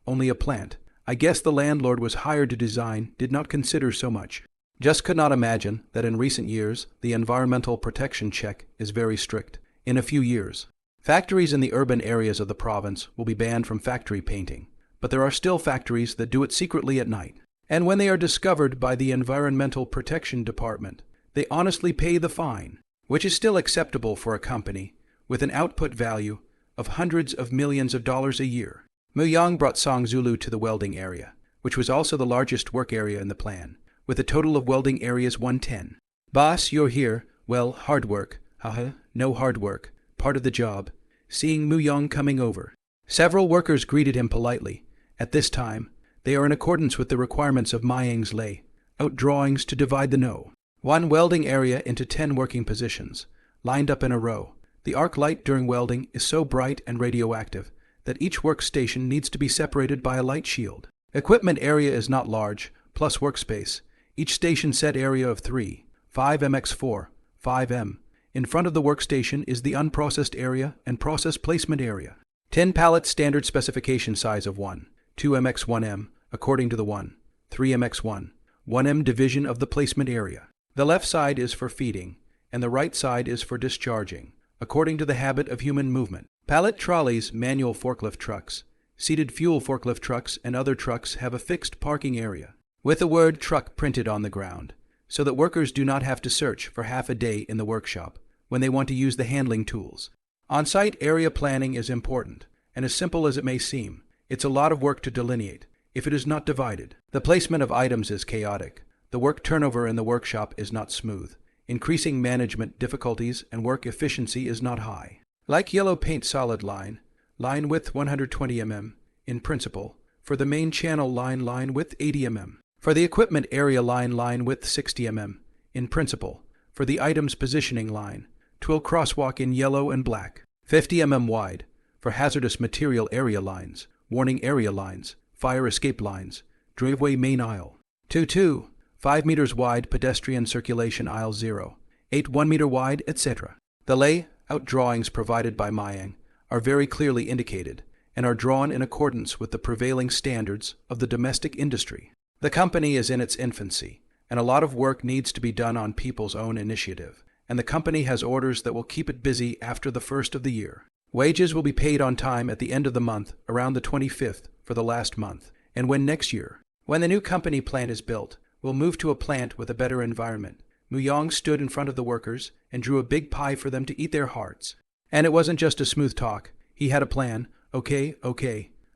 only a plant. I guess the landlord was hired to design, did not consider so much. Just could not imagine that in recent years the environmental protection check is very strict. In a few years, factories in the urban areas of the province will be banned from factory painting, but there are still factories that do it secretly at night. And when they are discovered by the Environmental Protection Department, they honestly pay the fine, which is still acceptable for a company with an output value of hundreds of millions of dollars a year. Muyang brought Song Zulu to the welding area, which was also the largest work area in the plan, with a total of welding areas 110. Boss, you're here. Well, hard work. Haha, no hard work. Part of the job. Seeing Muyang coming over. Several workers greeted him politely. At this time, they are in accordance with the requirements of Mayang's lay out drawings to divide the know. One welding area into 10 working positions, lined up in a row. The arc light during welding is so bright and radioactive that each workstation needs to be separated by a light shield. Equipment area is not large, plus workspace. Each station set area of 3, 5mx4, 5m. In front of the workstation is the unprocessed area and process placement area. 10 pallet standard specification size of 1, 2mx1m, according to the 1, 3mx1, 1m division of the placement area. The left side is for feeding, and the right side is for discharging, according to the habit of human movement. Pallet trolleys, manual forklift trucks, seated fuel forklift trucks, and other trucks have a fixed parking area, with the word truck printed on the ground, so that workers do not have to search for half a day in the workshop when they want to use the handling tools. On-site area planning is important, and as simple as it may seem, it's a lot of work to delineate, if it is not divided. The placement of items is chaotic. The work turnover in the workshop is not smooth. Increasing management difficulties and work efficiency is not high. Like yellow paint solid line width 120 mm, in principle, for the main channel line width 80 mm. For the equipment area line width 60 mm, in principle, for the items positioning line, twill crosswalk in yellow and black. 50 mm wide, for hazardous material area lines, warning area lines, fire escape lines, driveway main aisle. 2 5 meters wide pedestrian circulation aisle 0, 8 1 meter wide, etc. The layout drawings provided by Mayang are very clearly indicated and are drawn in accordance with the prevailing standards of the domestic industry. The company is in its infancy, and a lot of work needs to be done on people's own initiative, and the company has orders that will keep it busy after the first of the year. Wages will be paid on time at the end of the month, around the 25th for the last month, and when next year, when the new company plant is built, we'll move to a plant with a better environment. Muyang stood in front of the workers and drew a big pie for them to eat their hearts. And it wasn't just a smooth talk. He had a plan. Okay.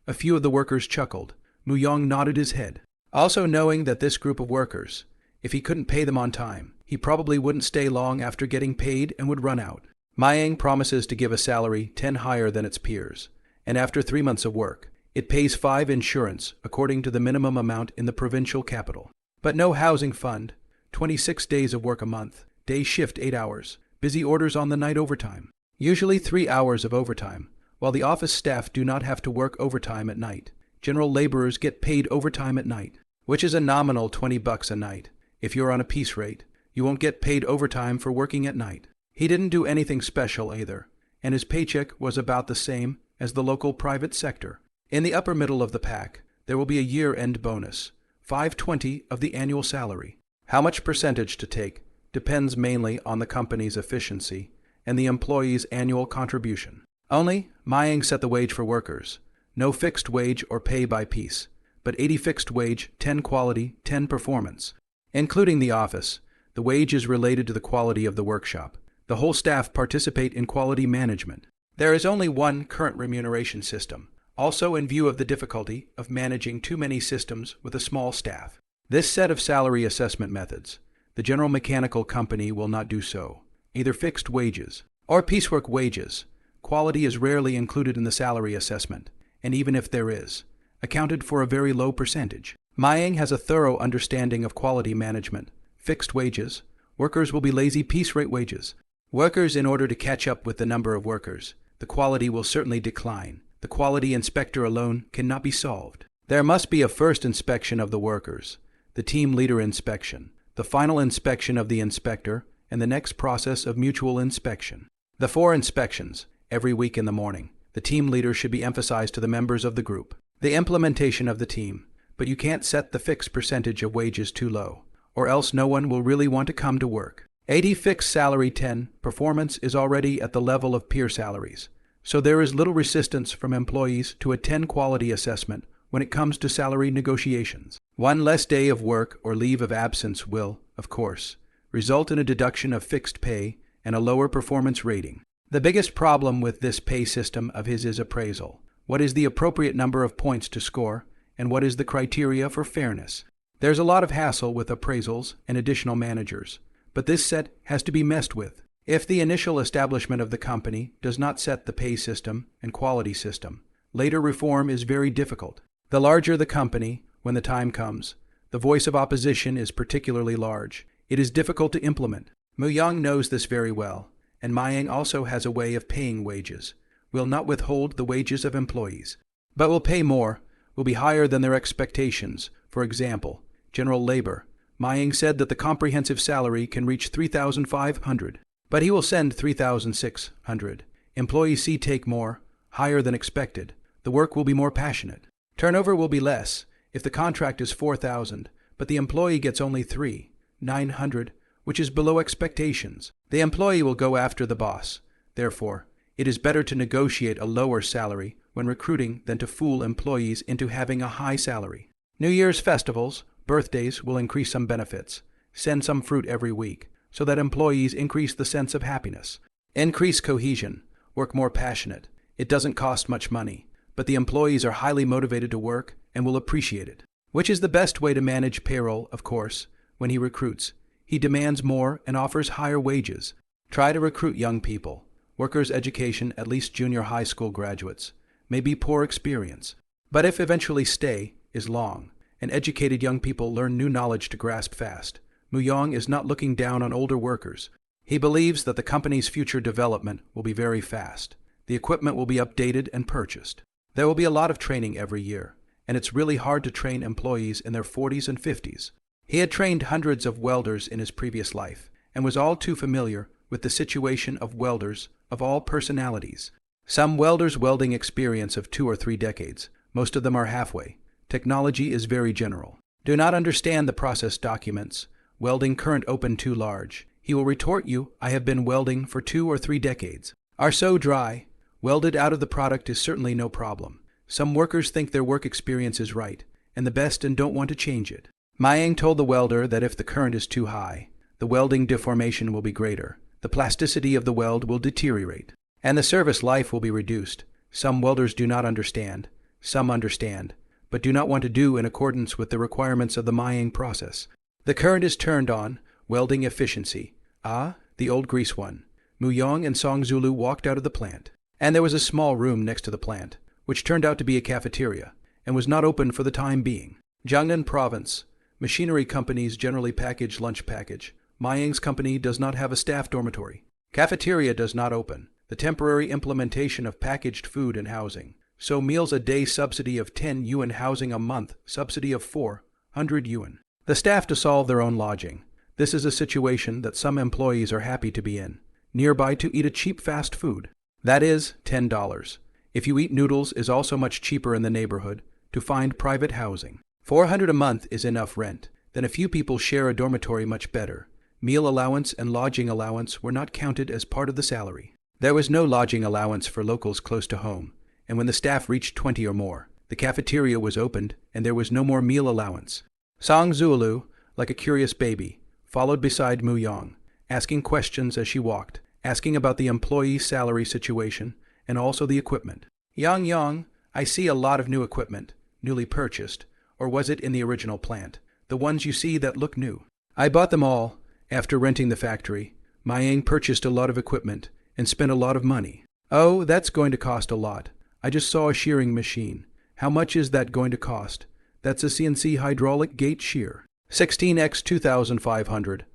A few of the workers chuckled. Muyang nodded his head. Also knowing that this group of workers, if he couldn't pay them on time, he probably wouldn't stay long after getting paid and would run out. Mayang promises to give a salary 10 higher than its peers, and after 3 months of work, it pays 5 insurance according to the minimum amount in the provincial capital. But no housing fund, 26 days of work a month, day shift 8 hours, busy orders on the night overtime, usually 3 hours of overtime, while the office staff do not have to work overtime at night. General laborers get paid overtime at night, which is a nominal $20 a night. If you're on a piece rate, you won't get paid overtime for working at night. He didn't do anything special either, and his paycheck was about the same as the local private sector. In the upper middle of the pack, there will be a year-end bonus, 5/20 of the annual salary. How much percentage to take depends mainly on the company's efficiency and the employee's annual contribution. Only, Mayang set the wage for workers. No fixed wage or pay by piece, but 80 fixed wage, 10 quality, 10 performance. Including the office, the wage is related to the quality of the workshop. The whole staff participate in quality management. There is only one current remuneration system, also in view of the difficulty of managing too many systems with a small staff. This set of salary assessment methods, the General Mechanical Company will not do so. Either fixed wages or piecework wages. Quality is rarely included in the salary assessment, and even if there is, accounted for a very low percentage. Mayang has a thorough understanding of quality management. Fixed wages. Workers will be lazy piece rate wages. Workers in order to catch up with the number of workers. The quality will certainly decline. The quality inspector alone cannot be solved. There must be a first inspection of the workers, the team leader inspection, the final inspection of the inspector, and the next process of mutual inspection. The 4 inspections, every week in the morning. The team leader should be emphasized to the members of the group. the implementation of the team, but you can't set the fixed percentage of wages too low, or else no one will really want to come to work. 80 fixed salary 10 performance is already at the level of peer salaries, so there is little resistance from employees to a 10 quality assessment when it comes to salary negotiations. One less day of work or leave of absence will, of course, result in a deduction of fixed pay and a lower performance rating. The biggest problem with this pay system of his is appraisal. What is the appropriate number of points to score, and what is the criteria for fairness? There's a lot of hassle with appraisals and additional managers, but this set has to be messed with. If the initial establishment of the company does not set the pay system and quality system, later reform is very difficult. The larger the company, when the time comes, the voice of opposition is particularly large. It is difficult to implement. Mu-young knows this very well, and Mayang also has a way of paying wages, will not withhold the wages of employees, but will pay more, will be higher than their expectations. For example, general labor. Mayang said that the comprehensive salary can reach 3,500, but he will send 3,600. Employees C take more, higher than expected. The work will be more passionate. Turnover will be less. If the contract is 4,000, but the employee gets only 3,900, which is below expectations, the employee will go after the boss. Therefore, it is better to negotiate a lower salary when recruiting than to fool employees into having a high salary. New Year's festivals, birthdays will increase some benefits. Send some fruit every week, so that employees increase the sense of happiness. Increase cohesion, work more passionate. It doesn't cost much money, but the employees are highly motivated to work and will appreciate it. Which is the best way to manage payroll, of course, when he recruits. He demands more and offers higher wages. Try to recruit young people. Workers' education, at least junior high school graduates, may be poor experience. But if eventually stay is long, and educated young people learn new knowledge to grasp fast, Mu-young is not looking down on older workers. He believes that the company's future development will be very fast. The equipment will be updated and purchased. There will be a lot of training every year, and it's really hard to train employees in their 40s and 50s. He had trained hundreds of welders in his previous life, and was all too familiar with the situation of welders of all personalities. Some welders' welding experience of 2 or 3 decades. Most of them are halfway. Technology is very general. Do not understand the process documents. Welding current open too large. He will retort you, I have been welding for 2 or 3 decades. Are so dry. Welded out of the product is certainly no problem. Some workers think their work experience is right, and the best, and don't want to change it. Mayang told the welder that if the current is too high, the welding deformation will be greater. The plasticity of the weld will deteriorate, and the service life will be reduced. Some welders do not understand. Some understand, but do not want to do in accordance with the requirements of the Mayang process. The current is turned on, welding efficiency. Ah, the old grease one. Mu-young and Song Zulu walked out of the plant, and there was a small room next to the plant, which turned out to be a cafeteria, and was not open for the time being. Jiangnan Province. Machinery companies generally package lunch package. Mayang's company does not have a staff dormitory. Cafeteria does not open. The temporary implementation of packaged food and housing. So meals a day subsidy of 10 yuan, housing a month subsidy of 400 yuan. The staff to solve their own lodging. This is a situation that some employees are happy to be in. Nearby to eat a cheap fast food. That is $10. If you eat noodles is also much cheaper in the neighborhood. To find private housing. 400 a month is enough rent. Then a few people share a dormitory much better. Meal allowance and lodging allowance were not counted as part of the salary. There was no lodging allowance for locals close to home, and when the staff reached 20 or more, the cafeteria was opened and there was no more meal allowance. Song Zulu, like a curious baby, followed beside Mu-young, asking questions as she walked, asking about the employee's salary situation and also the equipment. Yang, I see a lot of new equipment, newly purchased, or was it in the original plant? The ones you see that look new. I bought them all. After renting the factory, Mayang purchased a lot of equipment and spent a lot of money. Oh, that's going to cost a lot. I just saw a shearing machine. How much is that going to cost? That's a CNC hydraulic gate shear. 16x 2500.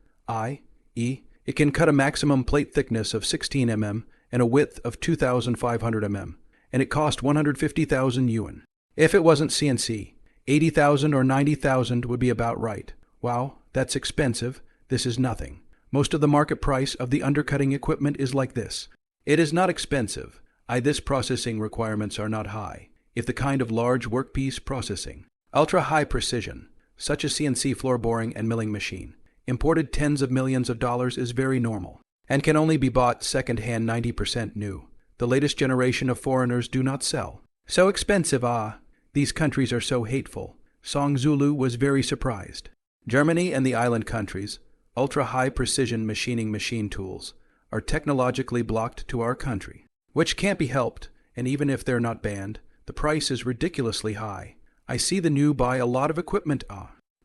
It can cut a maximum plate thickness of 16 mm and a width of 2500 mm, and it cost 150,000 yuan. If it wasn't CNC, 80,000 or 90,000 would be about right. Wow, that's expensive. This is nothing. Most of the market price of the undercutting equipment is like this. It is not expensive. This processing requirements are not high. if the kind of large workpiece processing. Ultra-high precision, such as CNC floor boring and milling machine, imported tens of millions of dollars is very normal, and can only be bought second-hand 90% new. The latest generation of foreigners do not sell. So expensive, these countries are so hateful. Song Zulu was very surprised. Germany and the island countries, ultra-high precision machining machine tools, are technologically blocked to our country, which can't be helped, and even if they're not banned, the price is ridiculously high. I see the new buy a lot of equipment,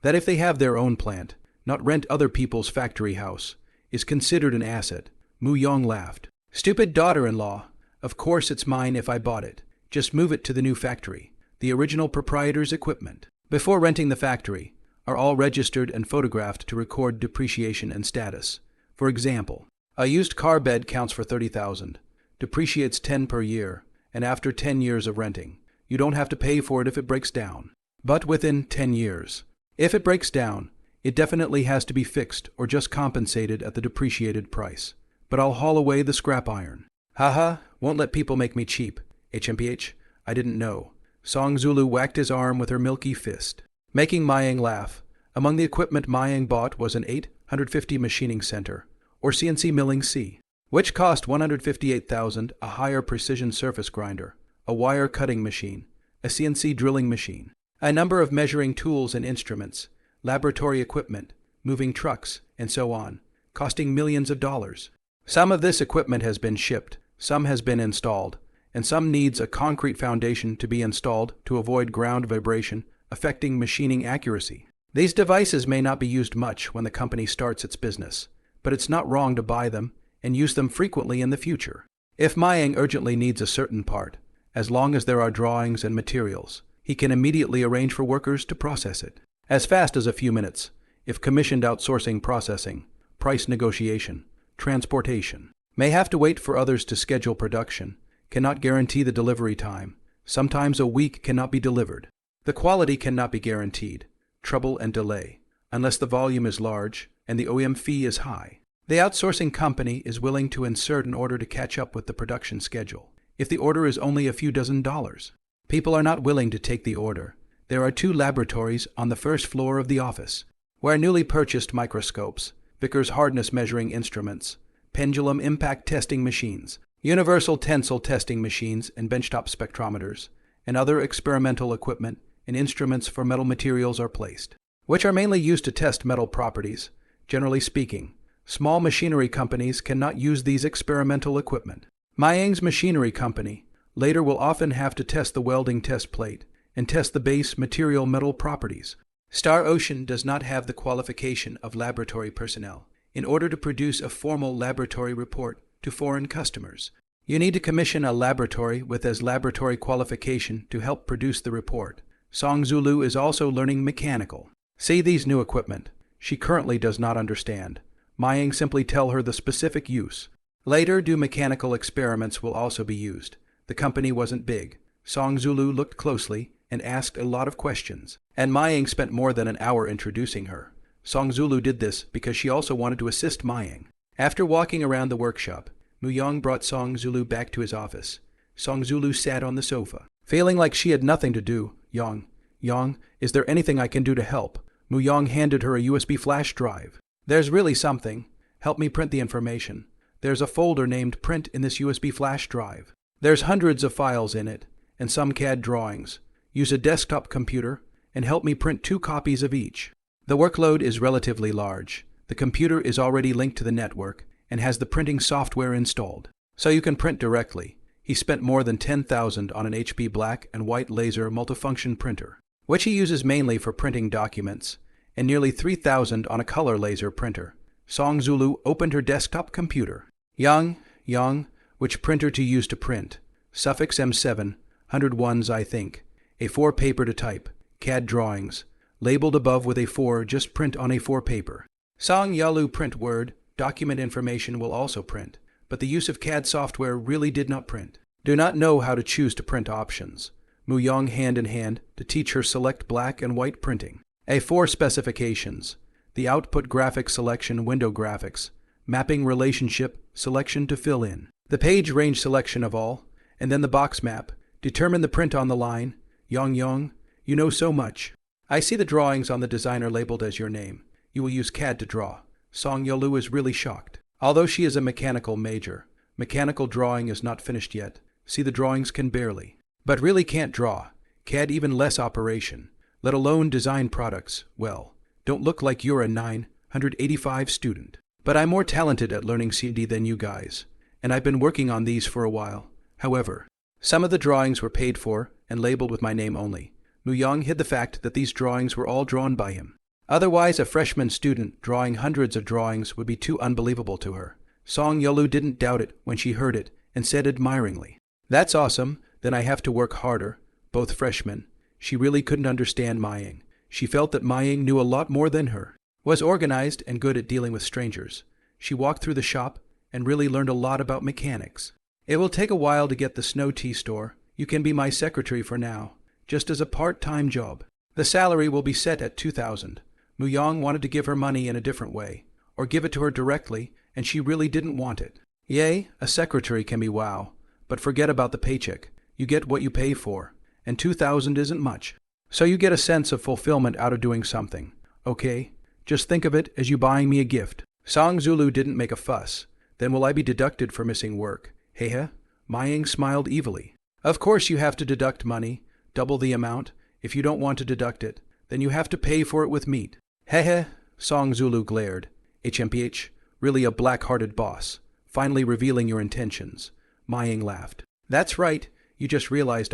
that if they have their own plant, not rent other people's factory house, is considered an asset. Mu Yong laughed. Stupid daughter-in-law. Of course it's mine if I bought it. Just move it to the new factory. The original proprietor's equipment, before renting the factory, are all registered and photographed to record depreciation and status. For example, a used car bed counts for $30,000, depreciates 10 per year, and after 10 years of renting, you don't have to pay for it if it breaks down. But within 10 years, if it breaks down, it definitely has to be fixed or just compensated at the depreciated price. But I'll haul away the scrap iron. Haha, won't let people make me cheap. HMPH, I didn't know. Song Zulu whacked his arm with her milky fist, making Mayang laugh. Among the equipment Mayang bought was an 850 machining center, or CNC milling C, which cost $158,000, a higher precision surface grinder, a wire cutting machine, a CNC drilling machine, a number of measuring tools and instruments, laboratory equipment, moving trucks, and so on, costing millions of dollars. Some of this equipment has been shipped, some has been installed, and some needs a concrete foundation to be installed to avoid ground vibration affecting machining accuracy. These devices may not be used much when the company starts its business, but it's not wrong to buy them and use them frequently in the future. If Mayang urgently needs a certain part, as long as there are drawings and materials, he can immediately arrange for workers to process it, as fast as a few minutes, if commissioned outsourcing processing, price negotiation, transportation. May have to wait for others to schedule production, cannot guarantee the delivery time, sometimes a week cannot be delivered. The quality cannot be guaranteed, trouble and delay, unless the volume is large and the OEM fee is high. The outsourcing company is willing to insert an order to catch up with the production schedule, if the order is only a few dozen dollars. People are not willing to take the order. There are 2 laboratories on the first floor of the office, where newly purchased microscopes, Vickers hardness measuring instruments, pendulum impact testing machines, universal tensile testing machines and benchtop spectrometers, and other experimental equipment and instruments for metal materials are placed, which are mainly used to test metal properties. Generally speaking, small machinery companies cannot use these experimental equipment. Mayang's machinery company later will often have to test the welding test plate and test the base material metal properties. Star Ocean does not have the qualification of laboratory personnel. In order to produce a formal laboratory report to foreign customers, you need to commission a laboratory with as laboratory qualification to help produce the report. Song Zulu is also learning mechanical. See these new equipment. She currently does not understand. Mayang simply tell her the specific use. Later, do mechanical experiments will also be used. The company wasn't big. Song Zulu looked closely and asked a lot of questions, and Mayang spent more than an hour introducing her. Song Zulu did this because she also wanted to assist Mayang. After walking around the workshop, Muyong brought Song Zulu back to his office. Song Zulu sat on the sofa, feeling like she had nothing to do. Yong, is there anything I can do to help? Muyong handed her a USB flash drive. There's really something. Help me print the information. There's a folder named Print in this USB flash drive. There's hundreds of files in it, and some CAD drawings. Use a desktop computer and help me print 2 copies of each. The workload is relatively large. The computer is already linked to the network and has the printing software installed, so you can print directly. He spent more than $10,000 on an HP black and white laser multifunction printer, which he uses mainly for printing documents, and nearly $3,000 on a color laser printer. Song Zulu opened her desktop computer. Yang, which printer to use to print? Suffix M7, 101s I think. A4 paper to type. CAD drawings. Labeled above with A4, just print on A4 paper. Song Yalu print Word. Document information will also print, but the use of CAD software really did not print. Do not know how to choose to print options. Muyong hand in hand to teach her select black and white printing. A4 specifications. The output graphic selection window graphics. Mapping relationship selection to fill in. The page range selection of all, and then the box map. Determine the print on the line. Yong Yong, you know so much. I see the drawings on the designer labeled as your name. You will use CAD to draw. Song Yolu is really shocked. Although she is a mechanical major, mechanical drawing is not finished yet. See, the drawings can barely. But really can't draw. CAD even less operation. Let alone design products. Well, don't look like you're a 985 student. But I'm more talented at learning CD than you guys. And I've been working on these for a while. However, some of the drawings were paid for and labeled with my name only. Muyang hid the fact that these drawings were all drawn by him. Otherwise, a freshman student drawing hundreds of drawings would be too unbelievable to her. Song Yolu didn't doubt it when she heard it and said admiringly, "That's awesome, then I have to work harder." Both freshmen. She really couldn't understand Maying. She felt that Maying knew a lot more than her, was organized and good at dealing with strangers. She walked through the shop and really learned a lot about mechanics. "It will take a while to get the snow tea store. You can be my secretary for now, just as a part-time job. The salary will be set at 2,000. Muyang wanted to give her money in a different way, or give it to her directly, and she really didn't want it. Yay, a secretary can be wow, but forget about the paycheck. You get what you pay for, and 2,000 isn't much. So you get a sense of fulfillment out of doing something. Okay, just think of it as you buying me a gift." Song Zulu didn't make a fuss. "Then will I be deducted for missing work?" Hehe. Maying smiled evilly. "Of course you have to deduct money, double the amount. If you don't want to deduct it, then you have to pay for it with meat." Hehe. Song Zulu glared. HMPH, really a black-hearted boss, finally revealing your intentions. Maying laughed. "That's right, you just realized,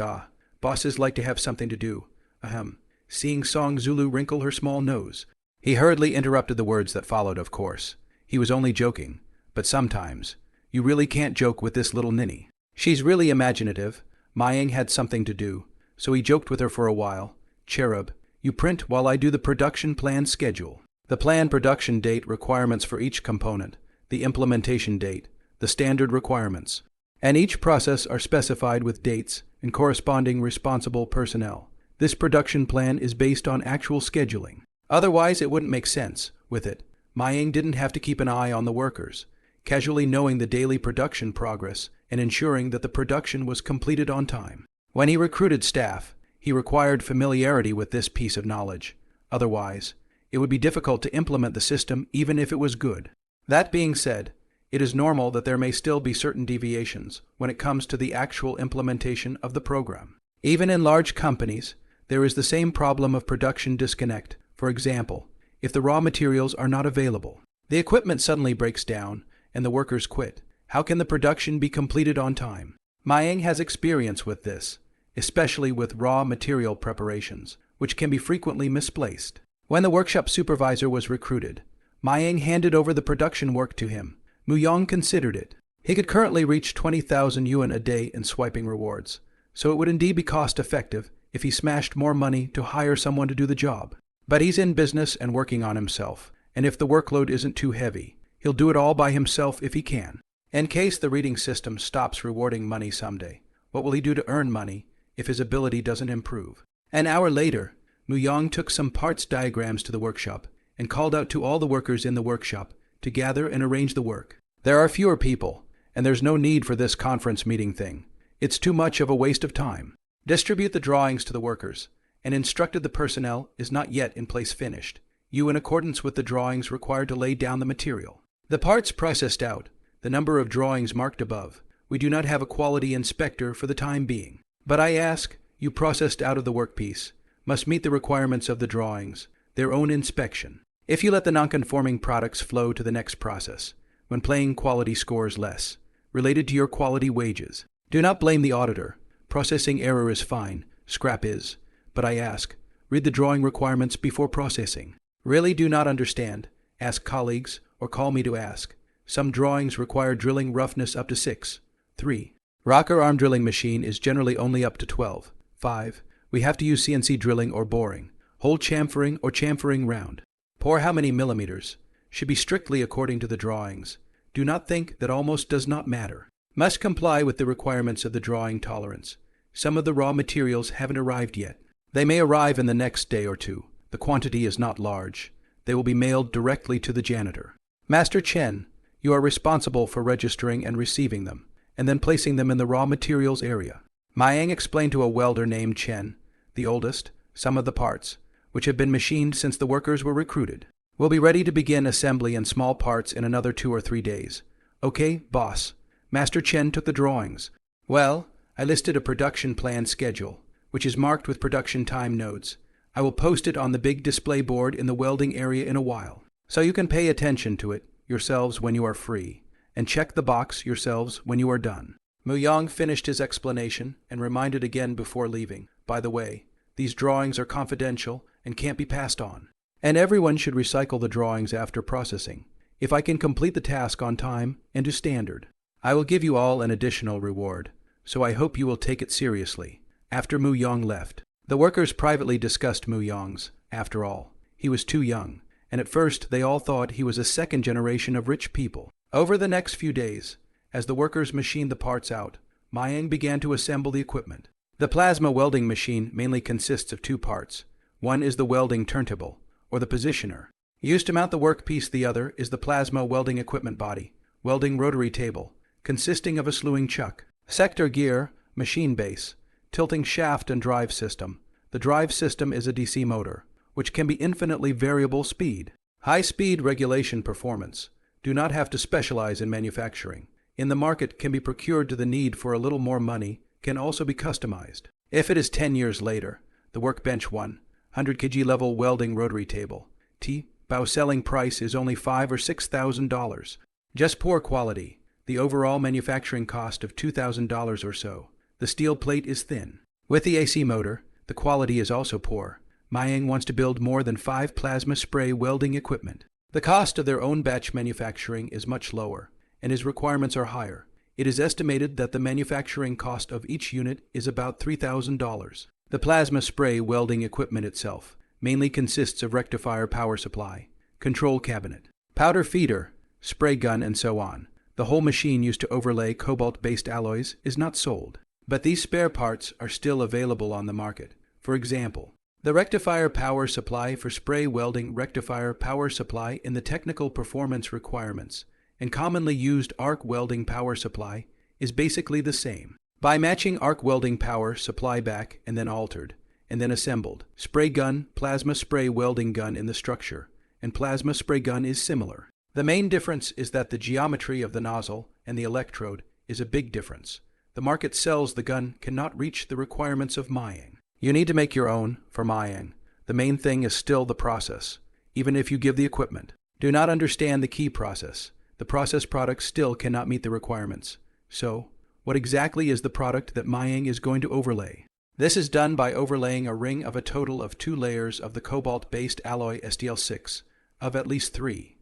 bosses like to have something to do. Ahem." Seeing Song Zulu wrinkle her small nose, he hurriedly interrupted the words that followed, of course. He was only joking, but sometimes you really can't joke with this little ninny. She's really imaginative. Maying had something to do, so he joked with her for a while. "Cherub, you print while I do the production plan schedule. The plan production date requirements for each component, the implementation date, the standard requirements. And each process are specified with dates and corresponding responsible personnel. This production plan is based on actual scheduling. Otherwise, it wouldn't make sense. With it, Maying didn't have to keep an eye on the workers, casually knowing the daily production progress and ensuring that the production was completed on time. When he recruited staff, he required familiarity with this piece of knowledge. Otherwise, it would be difficult to implement the system even if it was good. That being said, it is normal that there may still be certain deviations when it comes to the actual implementation of the program. Even in large companies, there is the same problem of production disconnect. For example, if the raw materials are not available, the equipment suddenly breaks down, and the workers quit. How can the production be completed on time? Maying has experience with this, especially with raw material preparations, which can be frequently misplaced. When the workshop supervisor was recruited, Maying handed over the production work to him. Muyang considered it. He could currently reach 20,000 yuan a day in swiping rewards, so it would indeed be cost-effective if he smashed more money to hire someone to do the job. But he's in business and working on himself, and if the workload isn't too heavy, he'll do it all by himself if he can. In case the reading system stops rewarding money someday, what will he do to earn money if his ability doesn't improve? An hour later, Muyang took some parts diagrams to the workshop and called out to all the workers in the workshop to gather and arrange the work. There are fewer people, and there's no need for this conference meeting thing. It's too much of a waste of time. Distribute the drawings to the workers, and instructed the personnel is not yet in place finished. You in accordance with the drawings required to lay down the material. The parts processed out, the number of drawings marked above. We do not have a quality inspector for the time being. But I ask, you processed out of the workpiece must meet the requirements of the drawings, their own inspection. If you let the non-conforming products flow to the next process, when playing quality scores less, related to your quality wages, do not blame the auditor. Processing error is fine, scrap is. But I ask, read the drawing requirements before processing. Really do not understand? Ask colleagues, or call me to ask. Some drawings require drilling roughness up to 6. 3. Rocker arm drilling machine is generally only up to 12. 5. We have to use CNC drilling or boring. Hole chamfering or chamfering round. Pour how many millimeters? Should be strictly according to the drawings. Do not think that almost does not matter. Must comply with the requirements of the drawing tolerance. Some of the raw materials haven't arrived yet. They may arrive in the next day or two. The quantity is not large. They will be mailed directly to the janitor. Master Chen, you are responsible for registering and receiving them, and then placing them in the raw materials area. Mayang explained to a welder named Chen, the oldest, some of the parts, which have been machined since the workers were recruited. We'll be ready to begin assembly in small parts in another 2 or 3 days. Okay, boss. Master Chen took the drawings. Well, I listed a production plan schedule, which is marked with production time nodes. I will post it on the big display board in the welding area in a while, so you can pay attention to it yourselves when you are free, and check the box yourselves when you are done. Muyang finished his explanation and reminded again before leaving, by the way, these drawings are confidential and can't be passed on. And everyone should recycle the drawings after processing, if I can complete the task on time and to standard. I will give you all an additional reward, so I hope you will take it seriously. After Muyang left, the workers privately discussed Muyang's. After all, he was too young, and at first they all thought he was a second generation of rich people. Over the next few days, as the workers machined the parts out, Mayang began to assemble the equipment. The plasma welding machine mainly consists of 2 parts. One is the welding turntable, or the positioner, used to mount the workpiece. The other is the plasma welding equipment body, welding rotary table, consisting of a slewing chuck, sector gear, machine base, tilting shaft and drive system. The drive system is a DC motor, which can be infinitely variable speed. High-speed regulation performance. Do not have to specialize in manufacturing. In the market can be procured to the need for a little more money, can also be customized. If it is 10 years later, the workbench 100 kg level welding rotary table. Bao selling price is only $5,000 or $6,000. Just poor quality. The overall manufacturing cost of $2,000 or so. The steel plate is thin. With the AC motor, the quality is also poor. Mayang wants to build more than 5 plasma spray welding equipment. The cost of their own batch manufacturing is much lower, and his requirements are higher. It is estimated that the manufacturing cost of each unit is about $3,000. The plasma spray welding equipment itself mainly consists of rectifier power supply, control cabinet, powder feeder, spray gun, and so on. The whole machine used to overlay cobalt-based alloys is not sold, but these spare parts are still available on the market. For example, the rectifier power supply for spray welding rectifier power supply in the technical performance requirements and commonly used arc welding power supply is basically the same. By matching arc welding power supply back and then altered, and then assembled, spray gun, plasma spray welding gun in the structure, and plasma spray gun is similar. The main difference is that the geometry of the nozzle and the electrode is a big difference. The market sells the gun cannot reach the requirements of Mayang. You need to make your own for Mayang. The main thing is still the process, even if you give the equipment. Do not understand the key process. The process product still cannot meet the requirements. So, what exactly is the product that Mayang is going to overlay? This is done by overlaying a ring of a total of 2 layers of the cobalt-based alloy STL6 of at least 5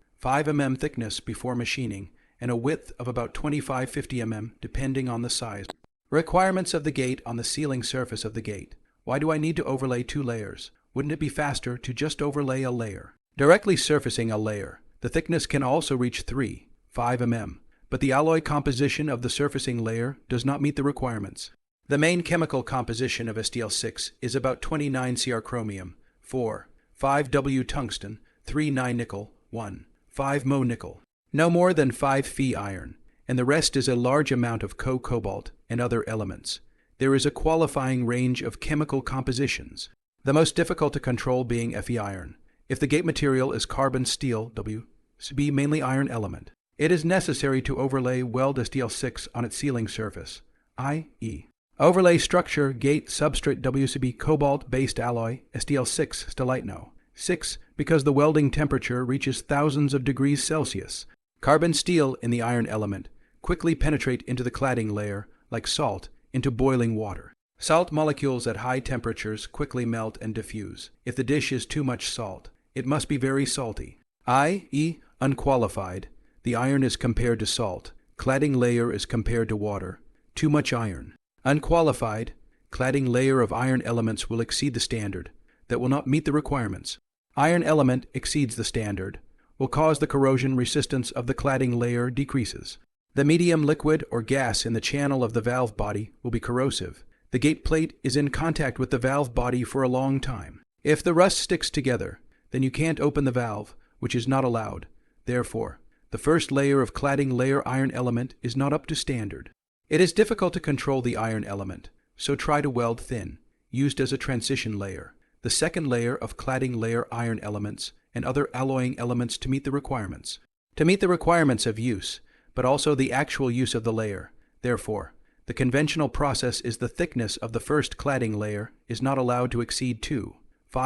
mm thickness before machining and a width of about 25-50 mm depending on the size. Requirements of the gate on the sealing surface of the gate. Why do I need to overlay 2 layers? Wouldn't it be faster to just overlay a layer? Directly surfacing a layer, the thickness can also reach 5 mm, but the alloy composition of the surfacing layer does not meet the requirements. The main chemical composition of STL6 is about 29 Cr chromium, 5 W tungsten, 3 Ni nickel, 5 Mo nickel. No more than 5 Fe iron, and the rest is a large amount of cobalt and other elements. There is a qualifying range of chemical compositions, the most difficult to control being Fe iron. If the gate material is carbon steel, WCB mainly iron element, it is necessary to overlay weld STL6 on its sealing surface, i.e. overlay structure gate substrate WCB cobalt-based alloy STL6 stelitno. 6. Because the welding temperature reaches thousands of degrees Celsius. Carbon steel in the iron element quickly penetrate into the cladding layer, like salt, into boiling water. Salt molecules at high temperatures quickly melt and diffuse. If the dish is too much salt, it must be very salty. i.e. unqualified. The iron is compared to salt. Cladding layer is compared to water. Too much iron. Unqualified. Cladding layer of iron elements will exceed the standard. That will not meet the requirements. Iron element exceeds the standard. Will cause the corrosion resistance of the cladding layer decreases. The medium liquid or gas in the channel of the valve body will be corrosive. The gate plate is in contact with the valve body for a long time. If the rust sticks together, then you can't open the valve, which is not allowed. Therefore, the first layer of cladding layer iron element is not up to standard. It is difficult to control the iron element, so try to weld thin, used as a transition layer. The second layer of cladding layer iron elements and other alloying elements to meet the requirements. To meet the requirements of use, but also the actual use of the layer. Therefore, the conventional process is the thickness of the first cladding layer is not allowed to exceed 2.5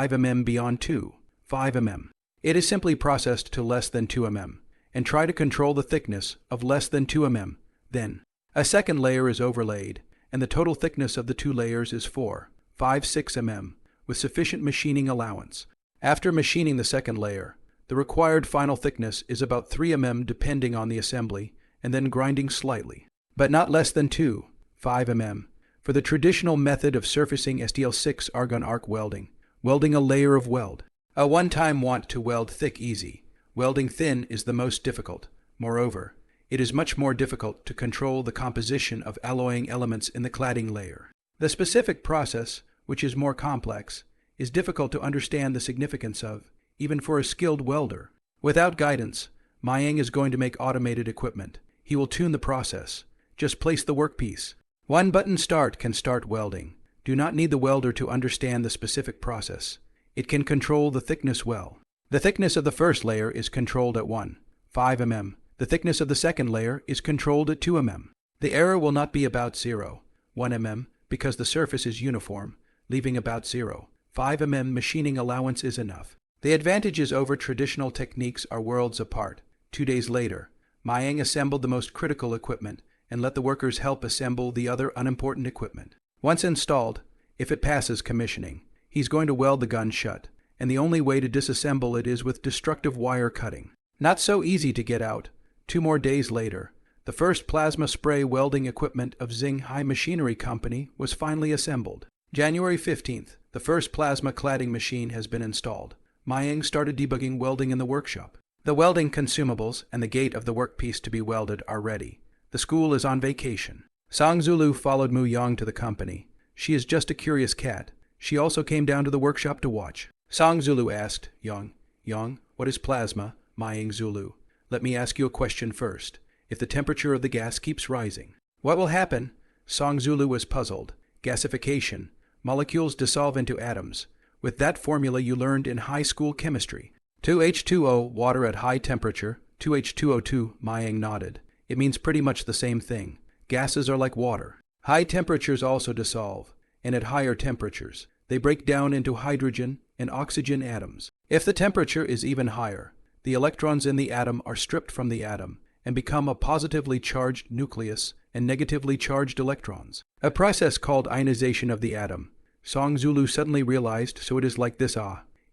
mm beyond 2.5 mm. It is simply processed to less than 2 mm, and try to control the thickness of less than 2 mm. Then, a second layer is overlaid, and the total thickness of the two layers is 4.56 mm, with sufficient machining allowance. After machining the second layer, the required final thickness is about 3 mm depending on the assembly, and then grinding slightly, but not less than 2.5 mm, for the traditional method of surfacing STL6 argon arc welding, welding a layer of weld. A one-time want to weld thick easy. Welding thin is the most difficult. Moreover, it is much more difficult to control the composition of alloying elements in the cladding layer. The specific process, which is more complex, is difficult to understand the significance of, even for a skilled welder. Without guidance, Mayang is going to make automated equipment. He will tune the process. Just place the workpiece. One button start can start welding. Do not need the welder to understand the specific process. It can control the thickness well. The thickness of the first layer is controlled at 1.5 mm. The thickness of the second layer is controlled at 2 mm. The error will not be about 0.1 mm because the surface is uniform, leaving about 0.5 mm machining allowance is enough. The advantages over traditional techniques are worlds apart. 2 days later, Mayang assembled the most critical equipment and let the workers help assemble the other unimportant equipment. Once installed, if it passes commissioning, he's going to weld the gun shut, and the only way to disassemble it is with destructive wire cutting. Not so easy to get out. 2 more days later, the first plasma spray welding equipment of High Machinery Company was finally assembled. January 15th, the first plasma cladding machine has been installed. Mayang started debugging welding in the workshop. The welding consumables and the gate of the workpiece to be welded are ready. The school is on vacation. Sang Zulu followed Mu Yang to the company. She is just a curious cat. She also came down to the workshop to watch. Sang Zulu asked, Yang, what is plasma? Mayang Zulu, let me ask you a question first. If the temperature of the gas keeps rising, what will happen? Sang Zulu was puzzled. Gasification. Molecules dissolve into atoms. With that formula you learned in high school chemistry. 2H2O, water at high temperature. 2H2O2, Mayang nodded. It means pretty much the same thing. Gases are like water. High temperatures also dissolve, and at higher temperatures, they break down into hydrogen and oxygen atoms. If the temperature is even higher, the electrons in the atom are stripped from the atom and become a positively charged nucleus and negatively charged electrons. A process called ionization of the atom. Sang Zulu suddenly realized, so it is like this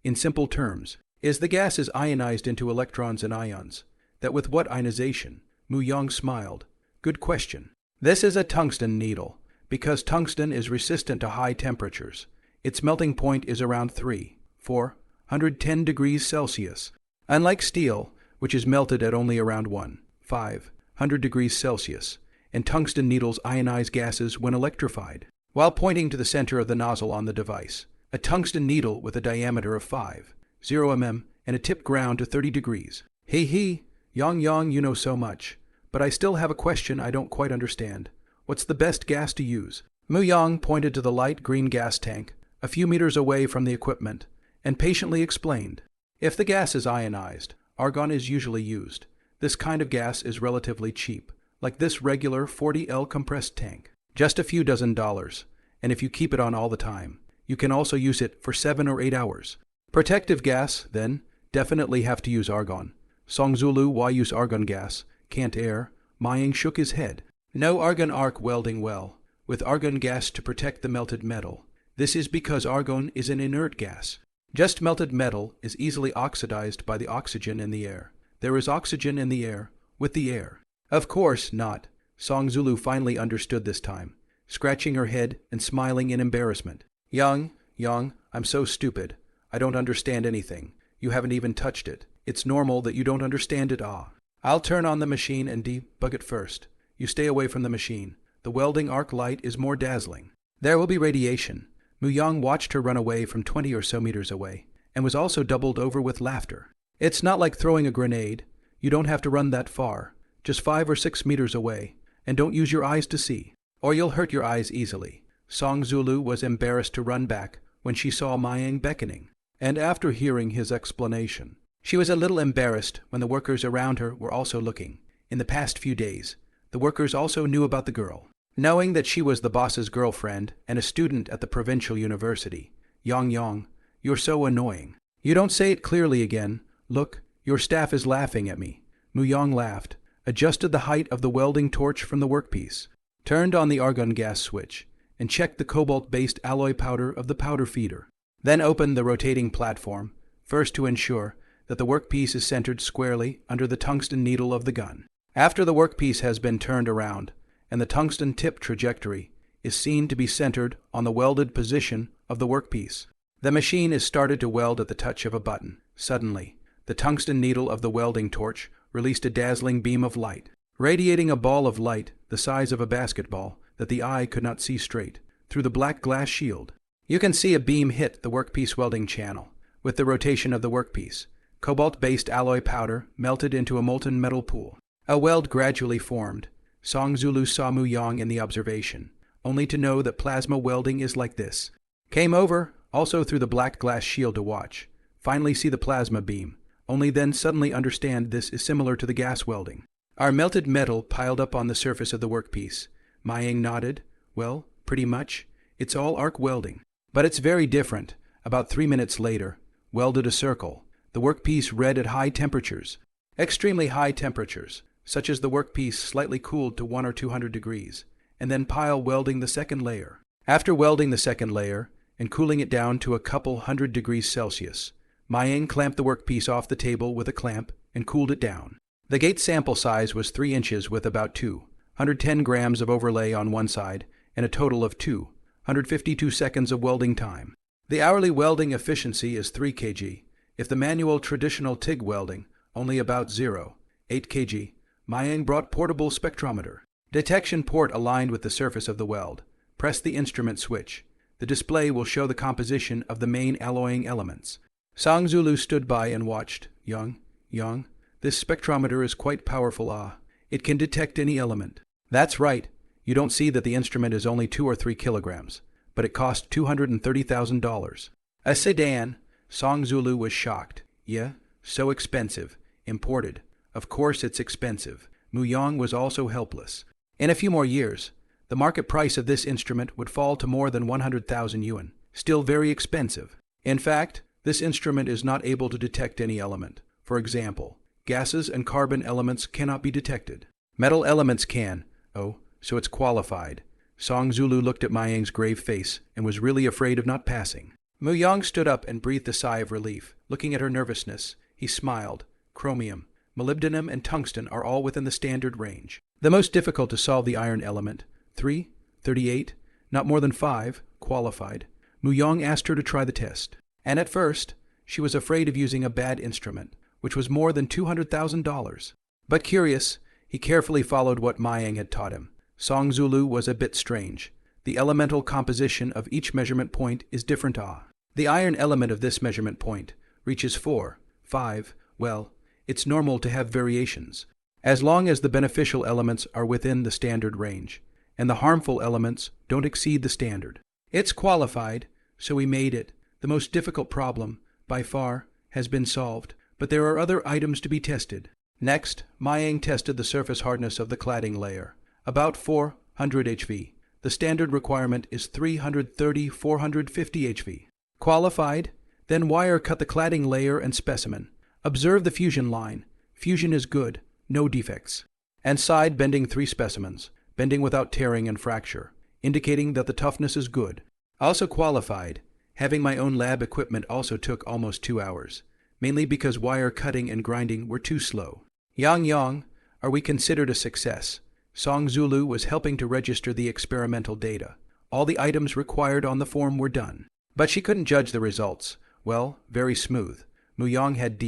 in simple terms, is the gas is ionized into electrons and ions. That with what ionization? Mu Yang smiled. Good question. This is a tungsten needle, because tungsten is resistant to high temperatures. Its melting point is around 410 degrees Celsius. Unlike steel, which is melted at only around 500 degrees Celsius, and tungsten needles ionize gases when electrified. While pointing to the center of the nozzle on the device, a tungsten needle with a diameter of 50 mm and a tip ground to 30 degrees. He, Yang, you know so much, but I still have a question I don't quite understand. What's the best gas to use? Mu Yang pointed to the light green gas tank, a few meters away from the equipment, and patiently explained. If the gas is ionized, argon is usually used. This kind of gas is relatively cheap, like this regular 40L compressed tank. Just a few $dozen, and if you keep it on all the time, you can also use it for 7 or 8 hours. Protective gas, then, definitely have to use argon. Sang Zulu, why use argon gas? Can't air? Mayang shook his head. No argon arc welding well, with argon gas to protect the melted metal. This is because argon is an inert gas. Just melted metal is easily oxidized by the oxygen in the air. There is oxygen in the air, with the air. Of course not. Sang Zulu finally understood this time, scratching her head and smiling in embarrassment. Yang, I'm so stupid. I don't understand anything. You haven't even touched it. It's normal that you don't understand it. I'll turn on the machine and debug it first. You stay away from the machine. The welding arc light is more dazzling. There will be radiation. Mu Yang watched her run away from 20 or so meters away, and was also doubled over with laughter. It's not like throwing a grenade. You don't have to run that far. Just 5 or 6 meters away, and don't use your eyes to see, or you'll hurt your eyes easily. Song Zulu was embarrassed to run back when she saw Mayang beckoning, and after hearing his explanation, she was a little embarrassed when the workers around her were also looking. In the past few days, the workers also knew about the girl. Knowing that she was the boss's girlfriend and a student at the provincial university, Yang, you're so annoying. You don't say it clearly again. Look, your staff is laughing at me. Muyang laughed, adjusted the height of the welding torch from the workpiece, turned on the argon gas switch, and checked the cobalt-based alloy powder of the powder feeder. Then opened the rotating platform, first to ensure that the workpiece is centered squarely under the tungsten needle of the gun. After the workpiece has been turned around, and the tungsten tip trajectory is seen to be centered on the welded position of the workpiece, the machine is started to weld at the touch of a button. Suddenly, the tungsten needle of the welding torch released a dazzling beam of light, radiating a ball of light the size of a basketball that the eye could not see straight through the black glass shield. You can see a beam hit the workpiece welding channel. With the rotation of the workpiece, cobalt-based alloy powder melted into a molten metal pool. A weld gradually formed. Song Zulu saw Muyang in the observation, only to know that plasma welding is like this. Came over, also through the black glass shield to watch. Finally see the plasma beam, only then suddenly understand this is similar to the gas welding. Our melted metal piled up on the surface of the workpiece. Mayang nodded. Well, pretty much. It's all arc welding. But it's very different. About 3 minutes later, welded a circle. The workpiece red at high temperatures. Extremely high temperatures, such as the workpiece slightly cooled to 100 or 200 degrees, and then pile welding the second layer. After welding the second layer, and cooling it down to a couple 100 degrees Celsius, Mayang clamped the workpiece off the table with a clamp and cooled it down. The gate sample size was 3 inches with about 210 grams of overlay on one side and a total of 252 seconds of welding time. The hourly welding efficiency is 3 kg. If the manual traditional TIG welding, only about 0.8 kg. Mayang brought portable spectrometer. Detection port aligned with the surface of the weld. Press the instrument switch. The display will show the composition of the main alloying elements. Song Zulu stood by and watched. Young, this spectrometer is quite powerful. It can detect any element. That's right. You don't see that the instrument is only 2 or 3 kilograms, but it cost $230,000. A sedan. Song Zulu was shocked. Yeah, so expensive. Imported. Of course it's expensive. Muyang was also helpless. In a few more years, the market price of this instrument would fall to more than 100,000 yuan. Still very expensive. In fact, this instrument is not able to detect any element. For example, gases and carbon elements cannot be detected. Metal elements can. Oh, so it's qualified. Song Zulu looked at Mayang's grave face and was really afraid of not passing. Muyang stood up and breathed a sigh of relief. Looking at her nervousness, he smiled. Chromium, molybdenum, and tungsten are all within the standard range. The most difficult to solve the iron element, 338, not more than 5, qualified. Muyang asked her to try the test. And at first, she was afraid of using a bad instrument, which was more than $200,000. But curious, he carefully followed what Mayang had taught him. Song Zulu was a bit strange. The elemental composition of each measurement point is different. The iron element of this measurement point reaches 4, 5, well, it's normal to have variations, as long as the beneficial elements are within the standard range, and the harmful elements don't exceed the standard. It's qualified, so we made it. The most difficult problem, by far, has been solved, but there are other items to be tested. Next, Mayang tested the surface hardness of the cladding layer, about 400 HV. The standard requirement is 330-450 HV. Qualified, then wire cut the cladding layer and specimen. Observe the fusion line. Fusion is good, no defects. And side bending 3 specimens, bending without tearing and fracture, indicating that the toughness is good. Also qualified. Having my own lab equipment also took almost 2 hours, mainly because wire cutting and grinding were too slow. Yang, are we considered a success? Song Zulu was helping to register the experimental data. All the items required on the form were done. But she couldn't judge the results. Well, very smooth. Muyang had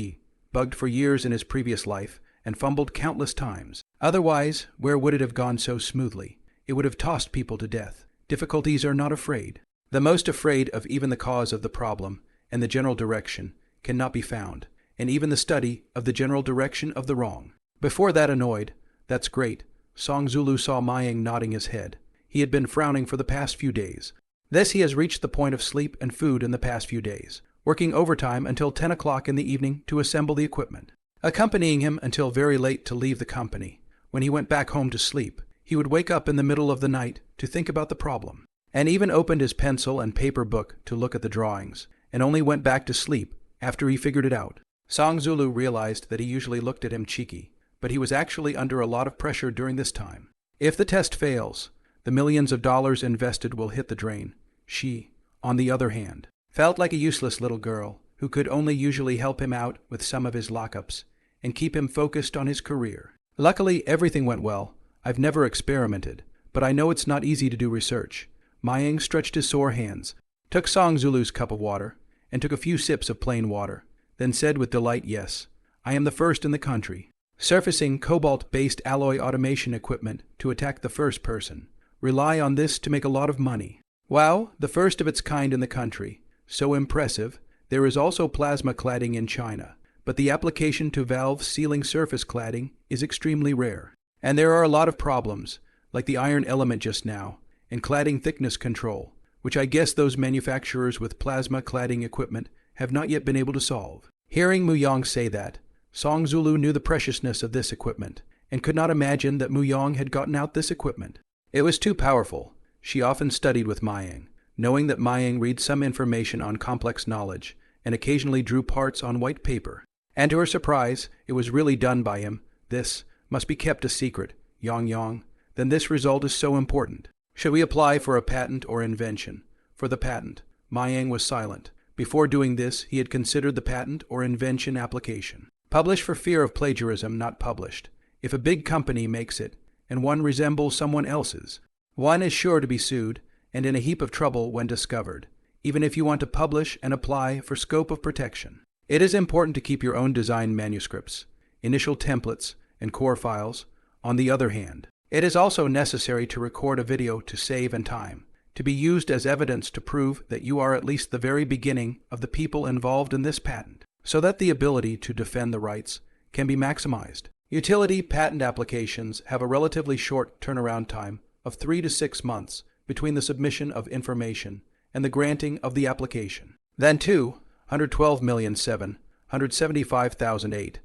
bugged for years in his previous life and fumbled countless times. Otherwise, where would it have gone so smoothly? It would have tossed people to death. Difficulties are not afraid. The most afraid of even the cause of the problem and the general direction cannot be found, and even the study of the general direction of the wrong. Before that annoyed, that's great. Song Zulu saw Mayang nodding his head. he had been frowning for the past few days. Thus he has reached the point of sleep and food in the past few days, working overtime until 10 o'clock in the evening to assemble the equipment, accompanying him until very late to leave the company. When he went back home to sleep, he would wake up in the middle of the night to think about the problem, and even opened his pencil and paper book to look at the drawings, and only went back to sleep after he figured it out. Song Zulu realized that he usually looked at him cheeky, but he was actually under a lot of pressure during this time. If the test fails, the millions of dollars invested will hit the drain. She, on the other hand, felt like a useless little girl who could only usually help him out with some of his lockups and keep him focused on his career. Luckily, everything went well. I've never experimented, but I know it's not easy to do research. Mayang stretched his sore hands, took Song Zulu's cup of water, and took a few sips of plain water, then said with delight, "Yes, I am the first in the country, surfacing cobalt-based alloy automation equipment to attack the first person. Rely on this to make a lot of money. Wow, the first of its kind in the country. So impressive. There is also plasma cladding in China, but the application to valve sealing surface cladding is extremely rare. And there are a lot of problems, like the iron element just now, and cladding thickness control, which I guess those manufacturers with plasma cladding equipment have not yet been able to solve." Hearing Muyong say that, Song Zulu knew the preciousness of this equipment, and could not imagine that Muyong had gotten out this equipment. It was too powerful. She often studied with Mayang, knowing that Mayang read some information on complex knowledge, and occasionally drew parts on white paper. And to her surprise, it was really done by him. This must be kept a secret, Yong. Then this result is so important. Should we apply for a patent or invention? For the patent, Mayang was silent. Before doing this, he had considered the patent or invention application. Publish for fear of plagiarism, not published. If a big company makes it, and one resembles someone else's, one is sure to be sued, and in a heap of trouble when discovered, even if you want to publish and apply for scope of protection. It is important to keep your own design manuscripts, initial templates, and core files. On the other hand, it is also necessary to record a video to save in time, to be used as evidence to prove that you are at least the very beginning of the people involved in this patent, so that the ability to defend the rights can be maximized. Utility patent applications have a relatively short turnaround time of 3 to 6 months between the submission of information and the granting of the application. Then 112,775,008,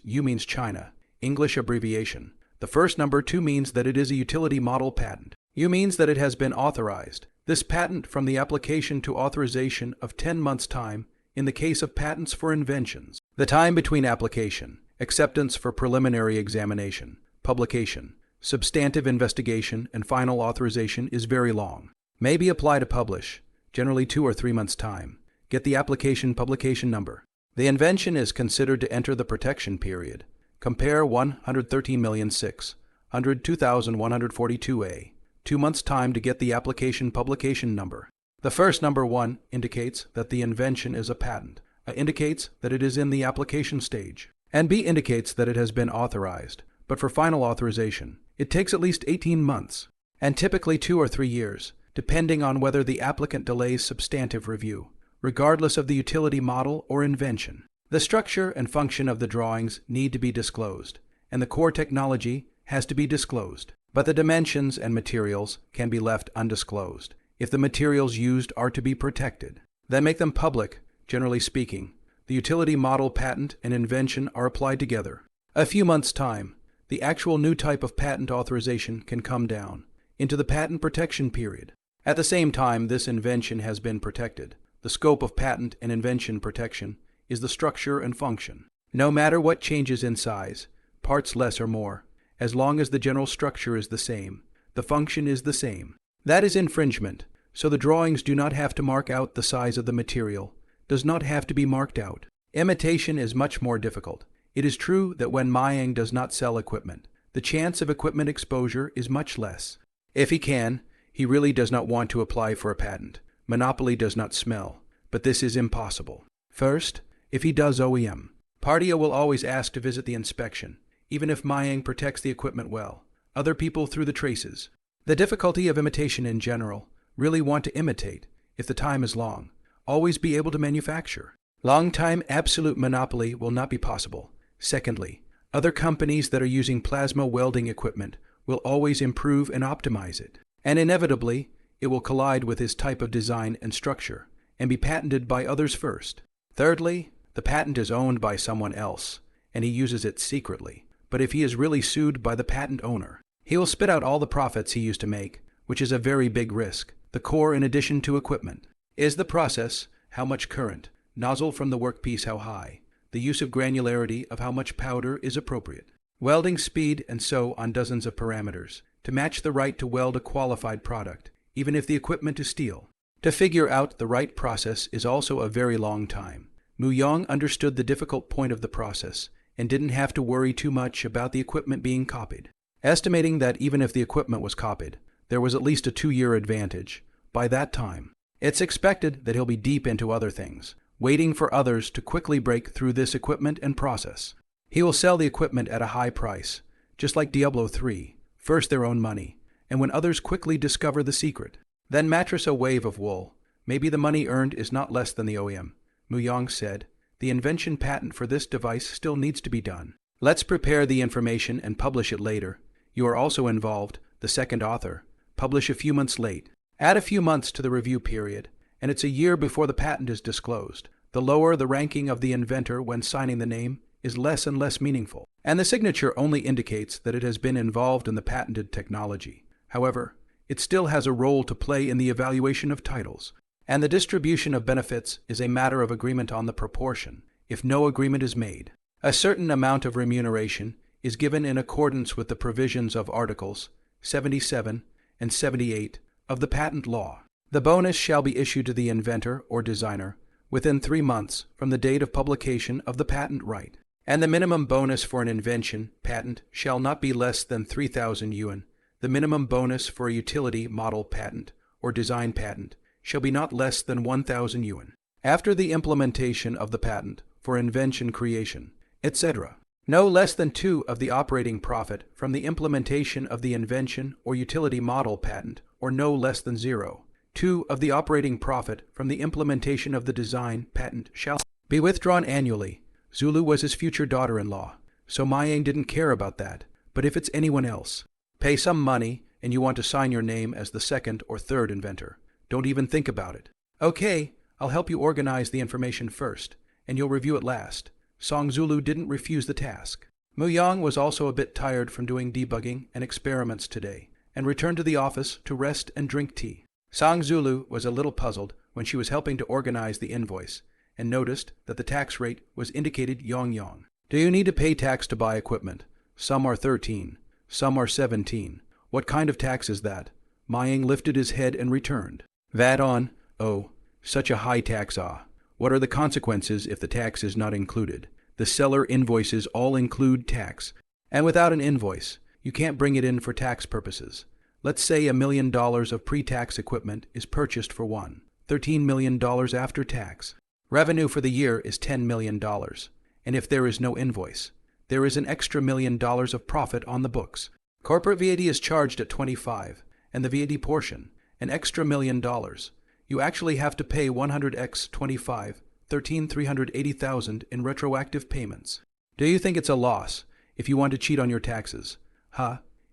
U means China, English abbreviation. The first number 2 means that it is a utility model patent. U means that it has been authorized. This patent from the application to authorization of 10 months' time in the case of patents for inventions. The time between application, acceptance for preliminary examination, publication, substantive investigation, and final authorization is very long. Maybe apply to publish, generally 2 or 3 months' time. Get the application publication number. The invention is considered to enter the protection period. Compare 113,602,142A. 2 months' time to get the application publication number. The first number 1 indicates that the invention is a patent. A indicates that it is in the application stage. And B indicates that it has been authorized. But for final authorization, it takes at least 18 months, and typically 2 or 3 years, depending on whether the applicant delays substantive review, regardless of the utility model or invention. The structure and function of the drawings need to be disclosed, and the core technology has to be disclosed. But the dimensions and materials can be left undisclosed if the materials used are to be protected. Then make them public, generally speaking. The utility model patent and invention are applied together. A few months' time, the actual new type of patent authorization can come down into the patent protection period. At the same time, this invention has been protected. The scope of patent and invention protection is the structure and function. No matter what changes in size, parts less or more, as long as the general structure is the same, the function is the same. That is infringement, so the drawings do not have to mark out the size of the material, does not have to be marked out. Imitation is much more difficult. It is true that when Mayang does not sell equipment, the chance of equipment exposure is much less. If he can, he really does not want to apply for a patent. Monopoly does not smell, but this is impossible. First, if he does OEM, Partia will always ask to visit the inspection, even if Mayang protects the equipment well. Other people through the traces. The difficulty of imitation in general, really want to imitate, if the time is long, always be able to manufacture. Long-time absolute monopoly will not be possible. Secondly, other companies that are using plasma welding equipment will always improve and optimize it. And inevitably, it will collide with his type of design and structure, and be patented by others first. Thirdly, the patent is owned by someone else, and he uses it secretly. But if he is really sued by the patent owner, he will spit out all the profits he used to make, which is a very big risk. The core in addition to equipment. Is the process, how much current, nozzle from the workpiece how high, the use of granularity of how much powder is appropriate, welding speed and so on dozens of parameters, to match the right to weld a qualified product, even if the equipment is steel. To figure out the right process is also a very long time. Mu Yong understood the difficult point of the process and didn't have to worry too much about the equipment being copied. Estimating that even if the equipment was copied, there was at least a 2-year advantage. By that time, it's expected that he'll be deep into other things, waiting for others to quickly break through this equipment and process. He will sell the equipment at a high price, just like Diablo 3, first their own money, and when others quickly discover the secret, then mattress a wave of wool. Maybe the money earned is not less than the OEM. Mu Yong said, the invention patent for this device still needs to be done. Let's prepare the information and publish it later. You are also involved, the second author. Publish a few months late. Add a few months to the review period, and it's a year before the patent is disclosed. The lower the ranking of the inventor when signing the name is less and less meaningful, and the signature only indicates that it has been involved in the patented technology. However, it still has a role to play in the evaluation of titles, and the distribution of benefits is a matter of agreement on the proportion. If no agreement is made, a certain amount of remuneration is given in accordance with the provisions of Articles 77 and 78 of the patent law. The bonus shall be issued to the inventor or designer within 3 months from the date of publication of the patent right, and the minimum bonus for an invention patent shall not be less than 3,000 yuan. The minimum bonus for a utility model patent or design patent shall be not less than 1,000 yuan. After the implementation of the patent for invention creation, etc., no less than 2 of the operating profit from the implementation of the invention or utility model patent, or no less than 0.2 of the operating profit from the implementation of the design patent shall be withdrawn annually. Zulu was his future daughter-in-law, so Mayang didn't care about that. But if it's anyone else, pay some money and you want to sign your name as the second or third inventor. Don't even think about it. Okay, I'll help you organize the information first, and you'll review it last. Song Zulu didn't refuse the task. Mu Yong was also a bit tired from doing debugging and experiments today, and returned to the office to rest and drink tea. Song Zulu was a little puzzled when she was helping to organize the invoice, and noticed that the tax rate was indicated Yong. Do you need to pay tax to buy equipment? Some are 13, some are 17. What kind of tax is that? Mayang lifted his head and returned. VAT on, oh, such a high tax What are the consequences if the tax is not included? The seller invoices all include tax, and without an invoice, you can't bring it in for tax purposes. Let's say $1 million of pre-tax equipment is purchased for $13 million after tax. Revenue for the year is $10 million, and if there is no invoice, there is an extra $1 million of profit on the books. Corporate VAT is charged at 25, and the VAT portion, an extra $1 million. You actually have to pay 100x 25, 13,380,000 in retroactive payments. Do you think it's a loss if you want to cheat on your taxes?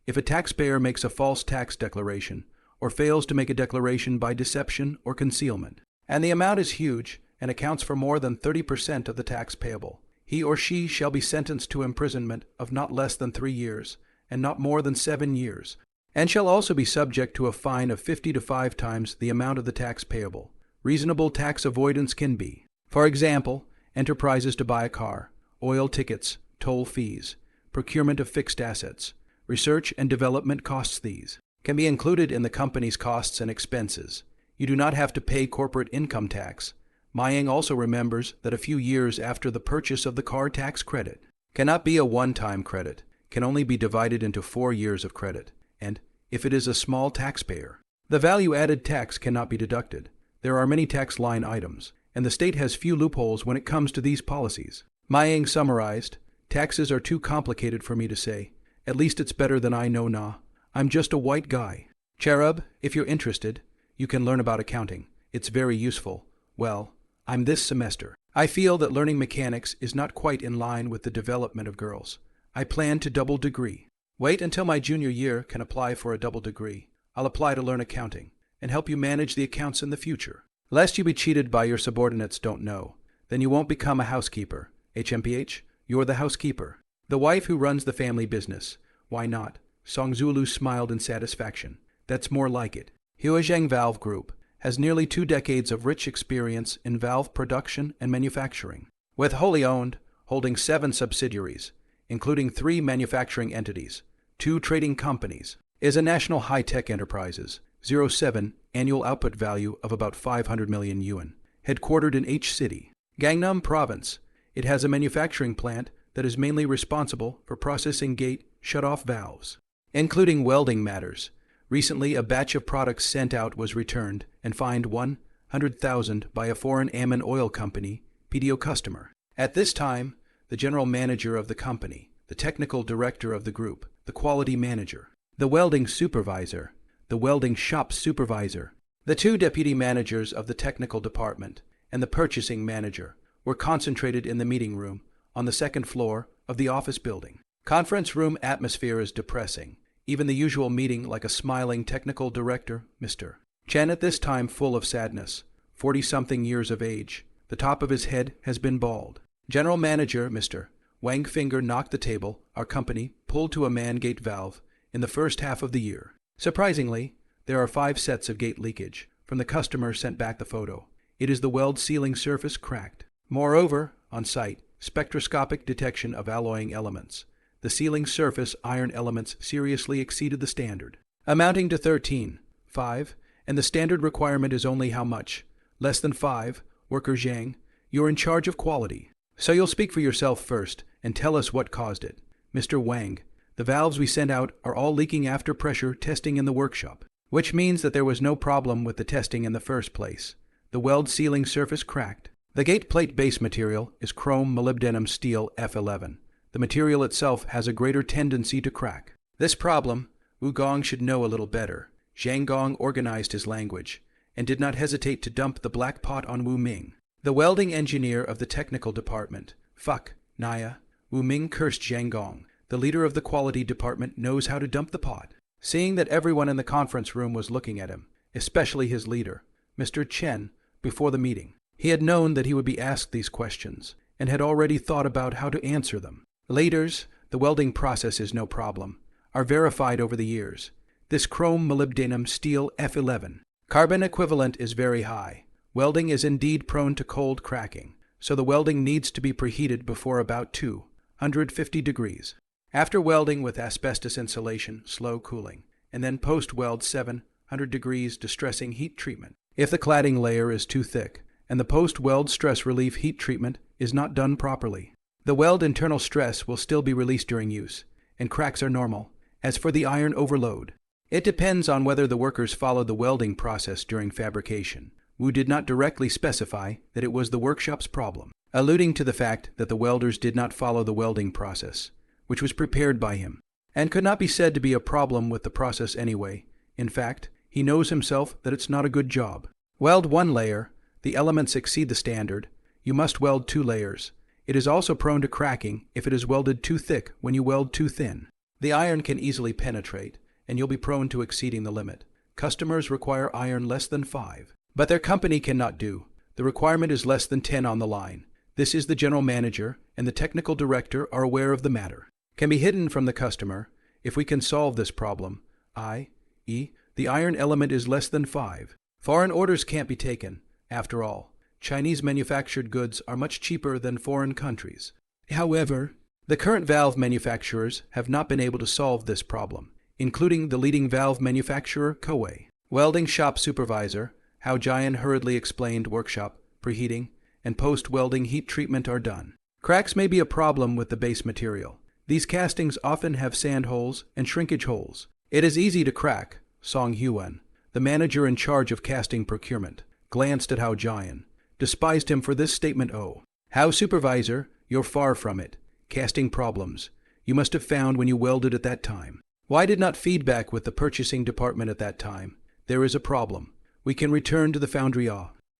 If a taxpayer makes a false tax declaration, or fails to make a declaration by deception or concealment, and the amount is huge and accounts for more than 30% of the tax payable, he or she shall be sentenced to imprisonment of not less than 3 years, and not more than 7 years, and shall also be subject to a fine of 50 to 5 times the amount of the tax payable. Reasonable tax avoidance can be, for example, enterprises to buy a car, oil tickets, toll fees, procurement of fixed assets, research and development costs. These can be included in the company's costs and expenses. You do not have to pay corporate income tax. Mayang also remembers that a few years after the purchase of the car, tax credit cannot be a one-time credit, can only be divided into 4 years of credit, and, if it is a small taxpayer, the value-added tax cannot be deducted. There are many tax line items, and the state has few loopholes when it comes to these policies. Mayang summarized, taxes are too complicated for me to say. At least it's better than I know now. I'm just a white guy. Cherub, if you're interested, you can learn about accounting. It's very useful. Well, I'm this semester. I feel that learning mechanics is not quite in line with the development of girls. I plan to double degree. Wait until my junior year can apply for a double degree. I'll apply to learn accounting and help you manage the accounts in the future. Lest you be cheated by your subordinates don't know. Then you won't become a housekeeper. HMPH, you're the housekeeper. The wife who runs the family business. Why not? Song Zulu smiled in satisfaction. That's more like it. Huazhang Valve Group has nearly 2 decades of rich experience in valve production and manufacturing, with wholly owned, holding 7 subsidiaries, including 3 manufacturing entities, 2 trading companies, is a national high-tech enterprises, 07 annual output value of about 500 million yuan, headquartered in H City, Gangnam Province. It has a manufacturing plant that is mainly responsible for processing gate shut-off valves, including welding matters. Recently, a batch of products sent out was returned and fined 100,000 by a foreign Ammon oil company, PDO customer. At this time, the general manager of the company, the technical director of the group, the quality manager, the welding supervisor, the welding shop supervisor, the 2 deputy managers of the technical department, and the purchasing manager were concentrated in the meeting room on the 2nd floor of the office building. Conference room atmosphere is depressing. Even the usual meeting like a smiling technical director, Mr. Chen at this time full of sadness, 40-something years of age. The top of his head has been bald. General manager, Mr. Wang Finger knocked the table. Our company pulled to a man gate valve in the first half of the year. Surprisingly, there are 5 sets of gate leakage. From the customer sent back the photo. It is the weld sealing surface cracked. Moreover, on site, spectroscopic detection of alloying elements. The sealing surface iron elements seriously exceeded the standard, amounting to 13.5, and the standard requirement is only how much? Less than 5. Worker Zhang, you're in charge of quality. So you'll speak for yourself first and tell us what caused it. Mr. Wang, the valves we sent out are all leaking after pressure testing in the workshop, which means that there was no problem with the testing in the first place. The weld sealing surface cracked. The gate plate base material is chrome molybdenum steel F11. The material itself has a greater tendency to crack. This problem, Wu Gong should know a little better. Zhang Gong organized his language and did not hesitate to dump the black pot on Wu Ming, the welding engineer of the technical department. Fuck, Naya. Wu Ming cursed Zhang Gong. The leader of the quality department knows how to dump the pot. Seeing that everyone in the conference room was looking at him, especially his leader, Mr. Chen, before the meeting, he had known that he would be asked these questions and had already thought about how to answer them. Laters, the welding process is no problem, are verified over the years. This chrome molybdenum steel F11 carbon equivalent is very high. Welding is indeed prone to cold cracking, so the welding needs to be preheated before about 250 degrees. After welding with asbestos insulation, slow cooling, and then post-weld 700 degrees distressing heat treatment. If the cladding layer is too thick, and the post-weld stress relief heat treatment is not done properly, the weld internal stress will still be released during use, and cracks are normal. As for the iron overload, it depends on whether the workers followed the welding process during fabrication. Wu did not directly specify that it was the workshop's problem, alluding to the fact that the welders did not follow the welding process, which was prepared by him, and could not be said to be a problem with the process anyway. In fact, he knows himself that it's not a good job. Weld 1 layer, the elements exceed the standard. You must weld 2 layers. It is also prone to cracking if it is welded too thick when you weld too thin. The iron can easily penetrate, and you'll be prone to exceeding the limit. Customers require iron less than 5, but their company cannot do. The requirement is less than 10 on the line. This is the general manager and the technical director are aware of the matter. Can be hidden from the customer. If we can solve this problem, i.e., the iron element is less than 5. Foreign orders can't be taken. After all, Chinese manufactured goods are much cheaper than foreign countries. However, the current valve manufacturers have not been able to solve this problem, including the leading valve manufacturer, Koei. Welding shop supervisor, Hao Jian hurriedly explained workshop, preheating, and post-welding heat treatment are done. Cracks may be a problem with the base material. These castings often have sand holes and shrinkage holes. It is easy to crack. Song Huan, the manager in charge of casting procurement, glanced at Hao Jian, despised him for this statement. Oh, Hao supervisor, you're far from it. Casting problems you must have found when you welded at that time. Why did not feedback with the purchasing department at that time? There is a problem. We can return to the foundry.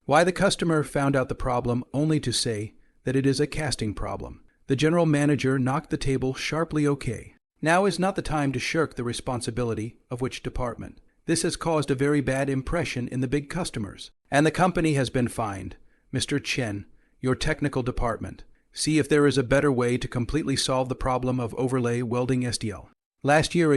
Why the customer found out the problem only to say that it is a casting problem. The general manager knocked the table sharply. Okay. Now is not the time to shirk the responsibility of which department. This has caused a very bad impression in the big customers, and the company has been fined. Mr. Chen, your technical department, see if there is a better way to completely solve the problem of overlay welding SDL. Last year,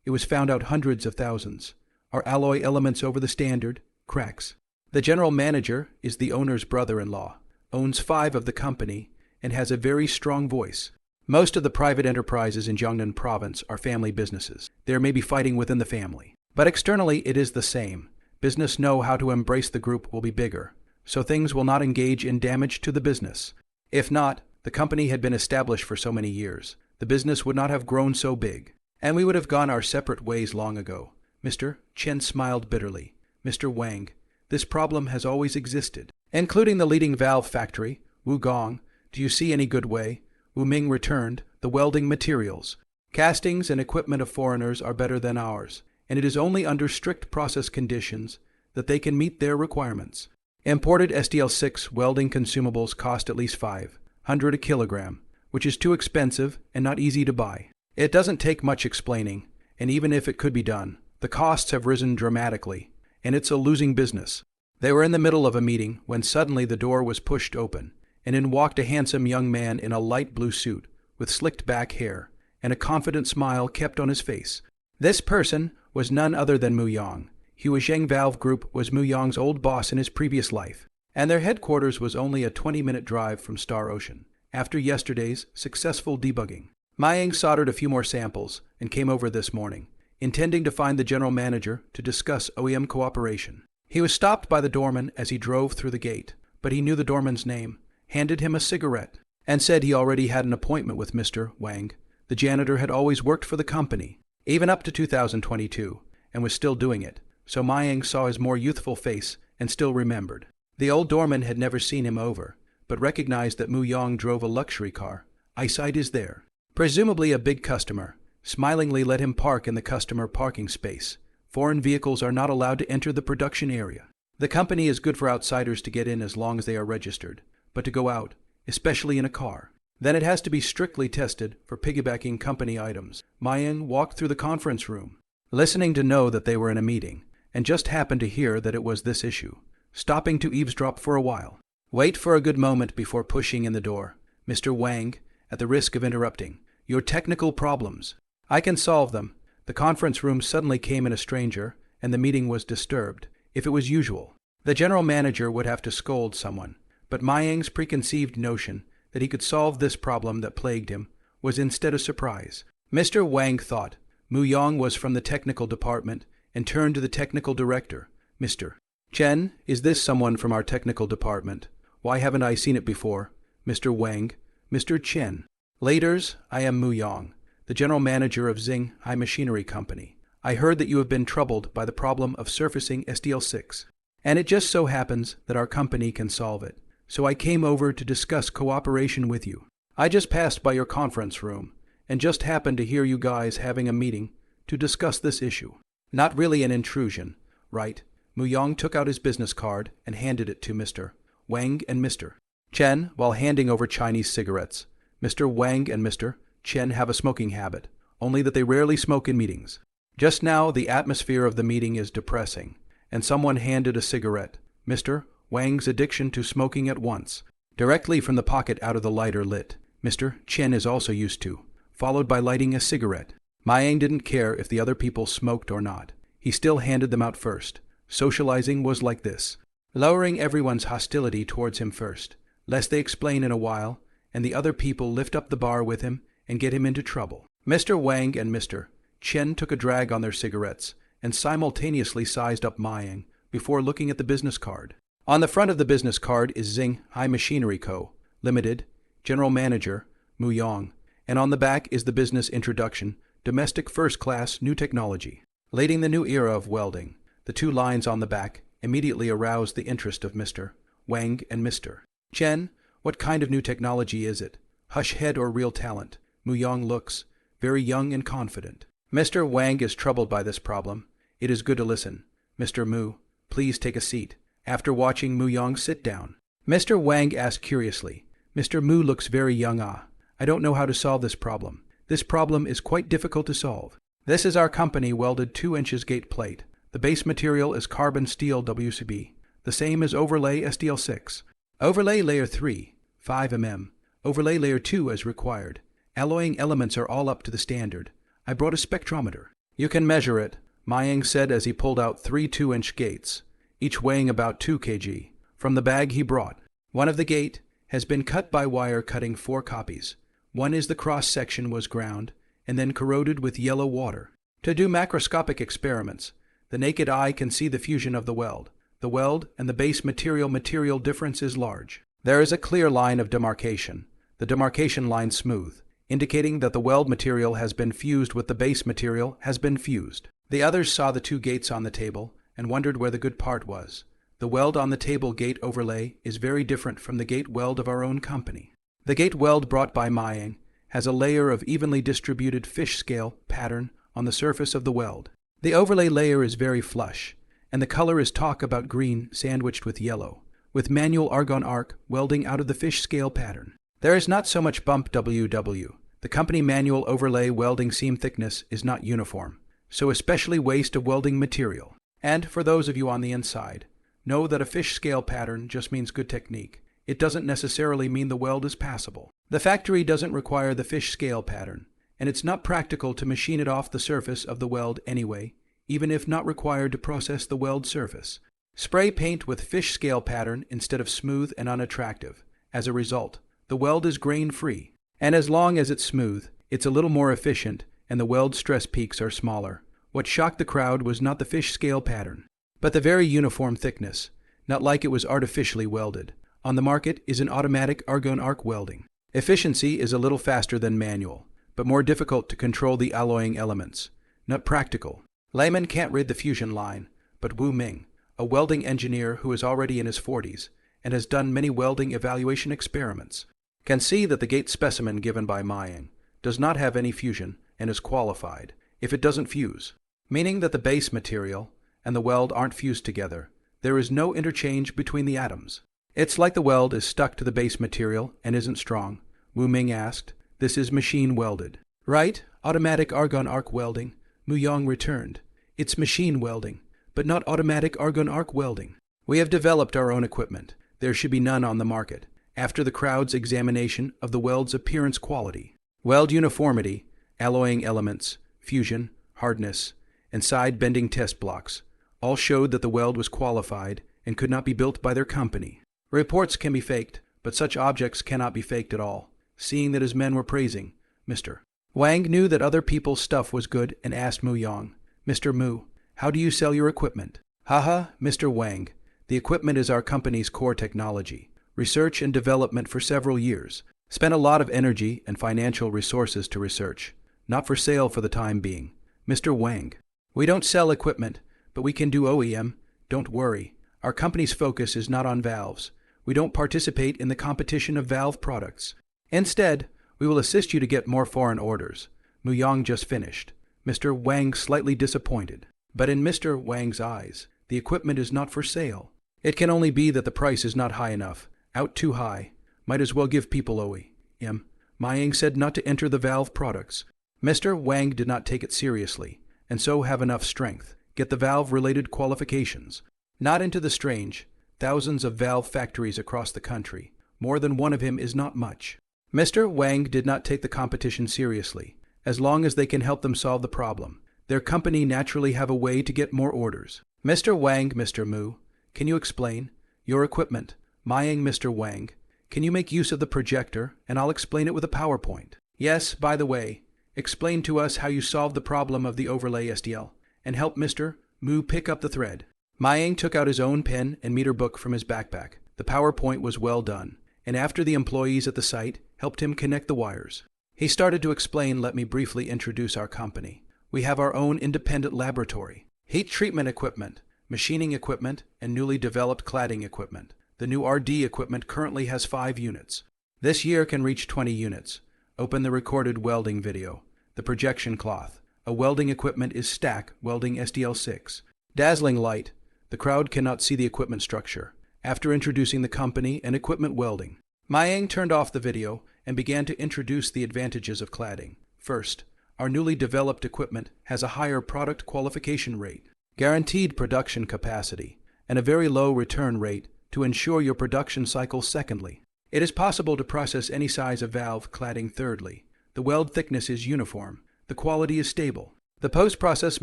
it was found out hundreds of thousands are alloy elements over the standard, cracks. The general manager is the owner's brother-in-law, owns 5 of the company, and has a very strong voice. Most of the private enterprises in Jiangnan province are family businesses. There may be fighting within the family, but externally it is the same. Business know how to embrace the group will be bigger, so things will not engage in damage to the business. If not, the company had been established for so many years. The business would not have grown so big, and we would have gone our separate ways long ago. Mr. Chen smiled bitterly. Mr. Wang, this problem has always existed, including the leading valve factory, Wugong. Do you see any good way? Wu Ming returned, the welding materials. Castings and equipment of foreigners are better than ours, and it is only under strict process conditions that they can meet their requirements. Imported SDL6 welding consumables cost at least 500 a kilogram, which is too expensive and not easy to buy. It doesn't take much explaining, and even if it could be done, the costs have risen dramatically, and it's a losing business. They were in the middle of a meeting when suddenly the door was pushed open, and in walked a handsome young man in a light blue suit, with slicked back hair, and a confident smile kept on his face. This person was none other than Mu Yang. Huazheng Valve Group was Mu Yang's old boss in his previous life, and their headquarters was only a 20-minute drive from Star Ocean. After yesterday's successful debugging, Mayang soldered a few more samples and came over this morning, intending to find the general manager to discuss OEM cooperation. He was stopped by the doorman as he drove through the gate, but he knew the doorman's name, handed him a cigarette, and said he already had an appointment with Mr. Wang. The janitor had always worked for the company, even up to 2022, and was still doing it, so Mayang saw his more youthful face and still remembered. The old doorman had never seen him over, but recognized that Mu Yang drove a luxury car. Eyesight is there. Presumably a big customer. Smilingly let him park in the customer parking space. Foreign vehicles are not allowed to enter the production area. The company is good for outsiders to get in as long as they are registered, but to go out, especially in a car, then it has to be strictly tested for piggybacking company items. Mayang walked through the conference room, listening to know that they were in a meeting, and just happened to hear that it was this issue, stopping to eavesdrop for a while. Wait for a good moment before pushing in the door. Mr. Wang, at the risk of interrupting, your technical problems. I can solve them. The conference room suddenly came in a stranger, and the meeting was disturbed. If it was usual, the general manager would have to scold someone, but Mayang's preconceived notion that he could solve this problem that plagued him was instead a surprise. Mr. Wang thought Mu Yang was from the technical department and turned to the technical director. Mr. Chen, is this someone from our technical department? Why haven't I seen it before? Mr. Wang, Mr. Chen. Laters, I am Mu Yang, the general manager of Xing High Machinery Company. I heard that you have been troubled by the problem of surfacing SDL6, and it just so happens that our company can solve it. So I came over to discuss cooperation with you. I just passed by your conference room, and just happened to hear you guys having a meeting to discuss this issue. Not really an intrusion, right? Mu Yang took out his business card and handed it to Mr. Wang and Mr. Chen while handing over Chinese cigarettes. Mr. Wang and Mr. Chen have a smoking habit, only that they rarely smoke in meetings. Just now, the atmosphere of the meeting is depressing, and someone handed a cigarette. Mr. Wang's addiction to smoking at once, directly from the pocket out of the lighter lit. Mr. Chen is also used to, followed by lighting a cigarette. Mayang didn't care if the other people smoked or not. He still handed them out first. Socializing was like this, lowering everyone's hostility towards him first, lest they explain in a while, and the other people lift up the bar with him and get him into trouble. Mr. Wang and Mr. Chen took a drag on their cigarettes and simultaneously sized up Mayang before looking at the business card. On the front of the business card is Xing High Machinery Co., Limited, General Manager, Mu Yang, and on the back is the business introduction, Domestic First Class New Technology, leading the new era of welding. The two lines on the back immediately aroused the interest of Mr. Wang and Mr. Chen. What kind of new technology is it? Hush head or real talent? Mu Yang looks very young and confident. Mr. Wang is troubled by this problem. It is good to listen. Mr. Mu, please take a seat. After watching Mu Yang sit down, Mr. Wang asked curiously, Mr. Mu looks very young. I don't know how to solve this problem. This problem is quite difficult to solve. This is our company welded 2 inches gate plate. The base material is carbon steel WCB, the same as overlay SDL6. Overlay layer 3, 5 mm. Overlay layer 2 as required. Alloying elements are all up to the standard. I brought a spectrometer. You can measure it, Mayang said as he pulled out 3 2-inch gates, each weighing about 2 kg, from the bag he brought. One of the gate has been cut by wire cutting 4 copies. One is the cross-section was ground and then corroded with yellow water. To do macroscopic experiments, the naked eye can see the fusion of the weld. The weld and the base material difference is large. There is a clear line of demarcation, the demarcation line smooth, indicating that the weld material has been fused with the base material has been fused. The others saw the 2 gates on the table and wondered where the good part was. The weld on the table gate overlay is very different from the gate weld of our own company. The gate weld brought by Mayang has a layer of evenly distributed fish scale pattern on the surface of the weld. The overlay layer is very flush, and the color is talk about green sandwiched with yellow, with manual argon arc welding out of the fish scale pattern. There is not so much bump WW. The company manual overlay welding seam thickness is not uniform, so especially waste of welding material. And for those of you on the inside, know that a fish scale pattern just means good technique. It doesn't necessarily mean the weld is passable. The factory doesn't require the fish scale pattern, and it's not practical to machine it off the surface of the weld anyway, even if not required to process the weld surface. Spray paint with fish scale pattern instead of smooth and unattractive. As a result, the weld is grain-free, and as long as it's smooth, it's a little more efficient and the weld stress peaks are smaller. What shocked the crowd was not the fish scale pattern, but the very uniform thickness, not like it was artificially welded. On the market is an automatic argon arc welding. Efficiency is a little faster than manual, but more difficult to control the alloying elements. Not practical. Layman can't read the fusion line, but Wu Ming, a welding engineer who is already in his 40s and has done many welding evaluation experiments, can see that the gate specimen given by Mayang does not have any fusion and is qualified if it doesn't fuse, meaning that the base material and the weld aren't fused together. There is no interchange between the atoms. It's like the weld is stuck to the base material and isn't strong. Wu Ming asked, "This is machine welded." "Right, automatic argon arc welding," Mu Yong returned. "It's machine welding, but not automatic argon arc welding. We have developed our own equipment. There should be none on the market. After the crowd's examination of the weld's appearance quality, weld uniformity, alloying elements, fusion, hardness, and side bending test blocks, all showed that the weld was qualified and could not be built by their company. Reports can be faked, but such objects cannot be faked at all, seeing that his men were praising Mr. Wang knew that other people's stuff was good and asked Mu Yong, "Mr. Mu, how do you sell your equipment?" "Haha, Mr. Wang, the equipment is our company's core technology. Research and development for several years. Spent a lot of energy and financial resources to research. Not for sale for the time being. Mr. Wang, we don't sell equipment, but we can do OEM. Don't worry. Our company's focus is not on valves. We don't participate in the competition of valve products. Instead, we will assist you to get more foreign orders." Mu Yong just finished. Mr. Wang slightly disappointed. But in Mr. Wang's eyes, the equipment is not for sale. It can only be that the price is not high enough. Out too high. Might as well give people OEM. Mayang said not to enter the valve products. Mr. Wang did not take it seriously, and so have enough strength. Get the valve-related qualifications. Not into the strange. Thousands of valve factories across the country. More than one of him is not much. Mr. Wang did not take the competition seriously, as long as they can help them solve the problem. Their company naturally have a way to get more orders. Mr. Wang, Mr. Mu, can you explain? Your equipment. Mayang, Mr. Wang, can you make use of the projector, and I'll explain it with a PowerPoint. Yes, by the way, explain to us how you solved the problem of the overlay SDL, and help Mr. Mu pick up the thread. Mayang took out his own pen and meter book from his backpack. The PowerPoint was well done, and after the employees at the site helped him connect the wires, he started to explain. Let me briefly introduce our company. We have our own independent laboratory, heat treatment equipment, machining equipment, and newly developed cladding equipment. The new RD equipment currently has 5 units. This year can reach 20 units. Open the recorded welding video. The projection cloth. A welding equipment is stack welding SDL6. Dazzling light. The crowd cannot see the equipment structure. After introducing the company and equipment welding, Mayang turned off the video and began to introduce the advantages of cladding. First, our newly developed equipment has a higher product qualification rate, guaranteed production capacity, and a very low return rate to ensure your production cycle. Secondly, it is possible to process any size of valve cladding. Thirdly, the weld thickness is uniform, the quality is stable, the post-process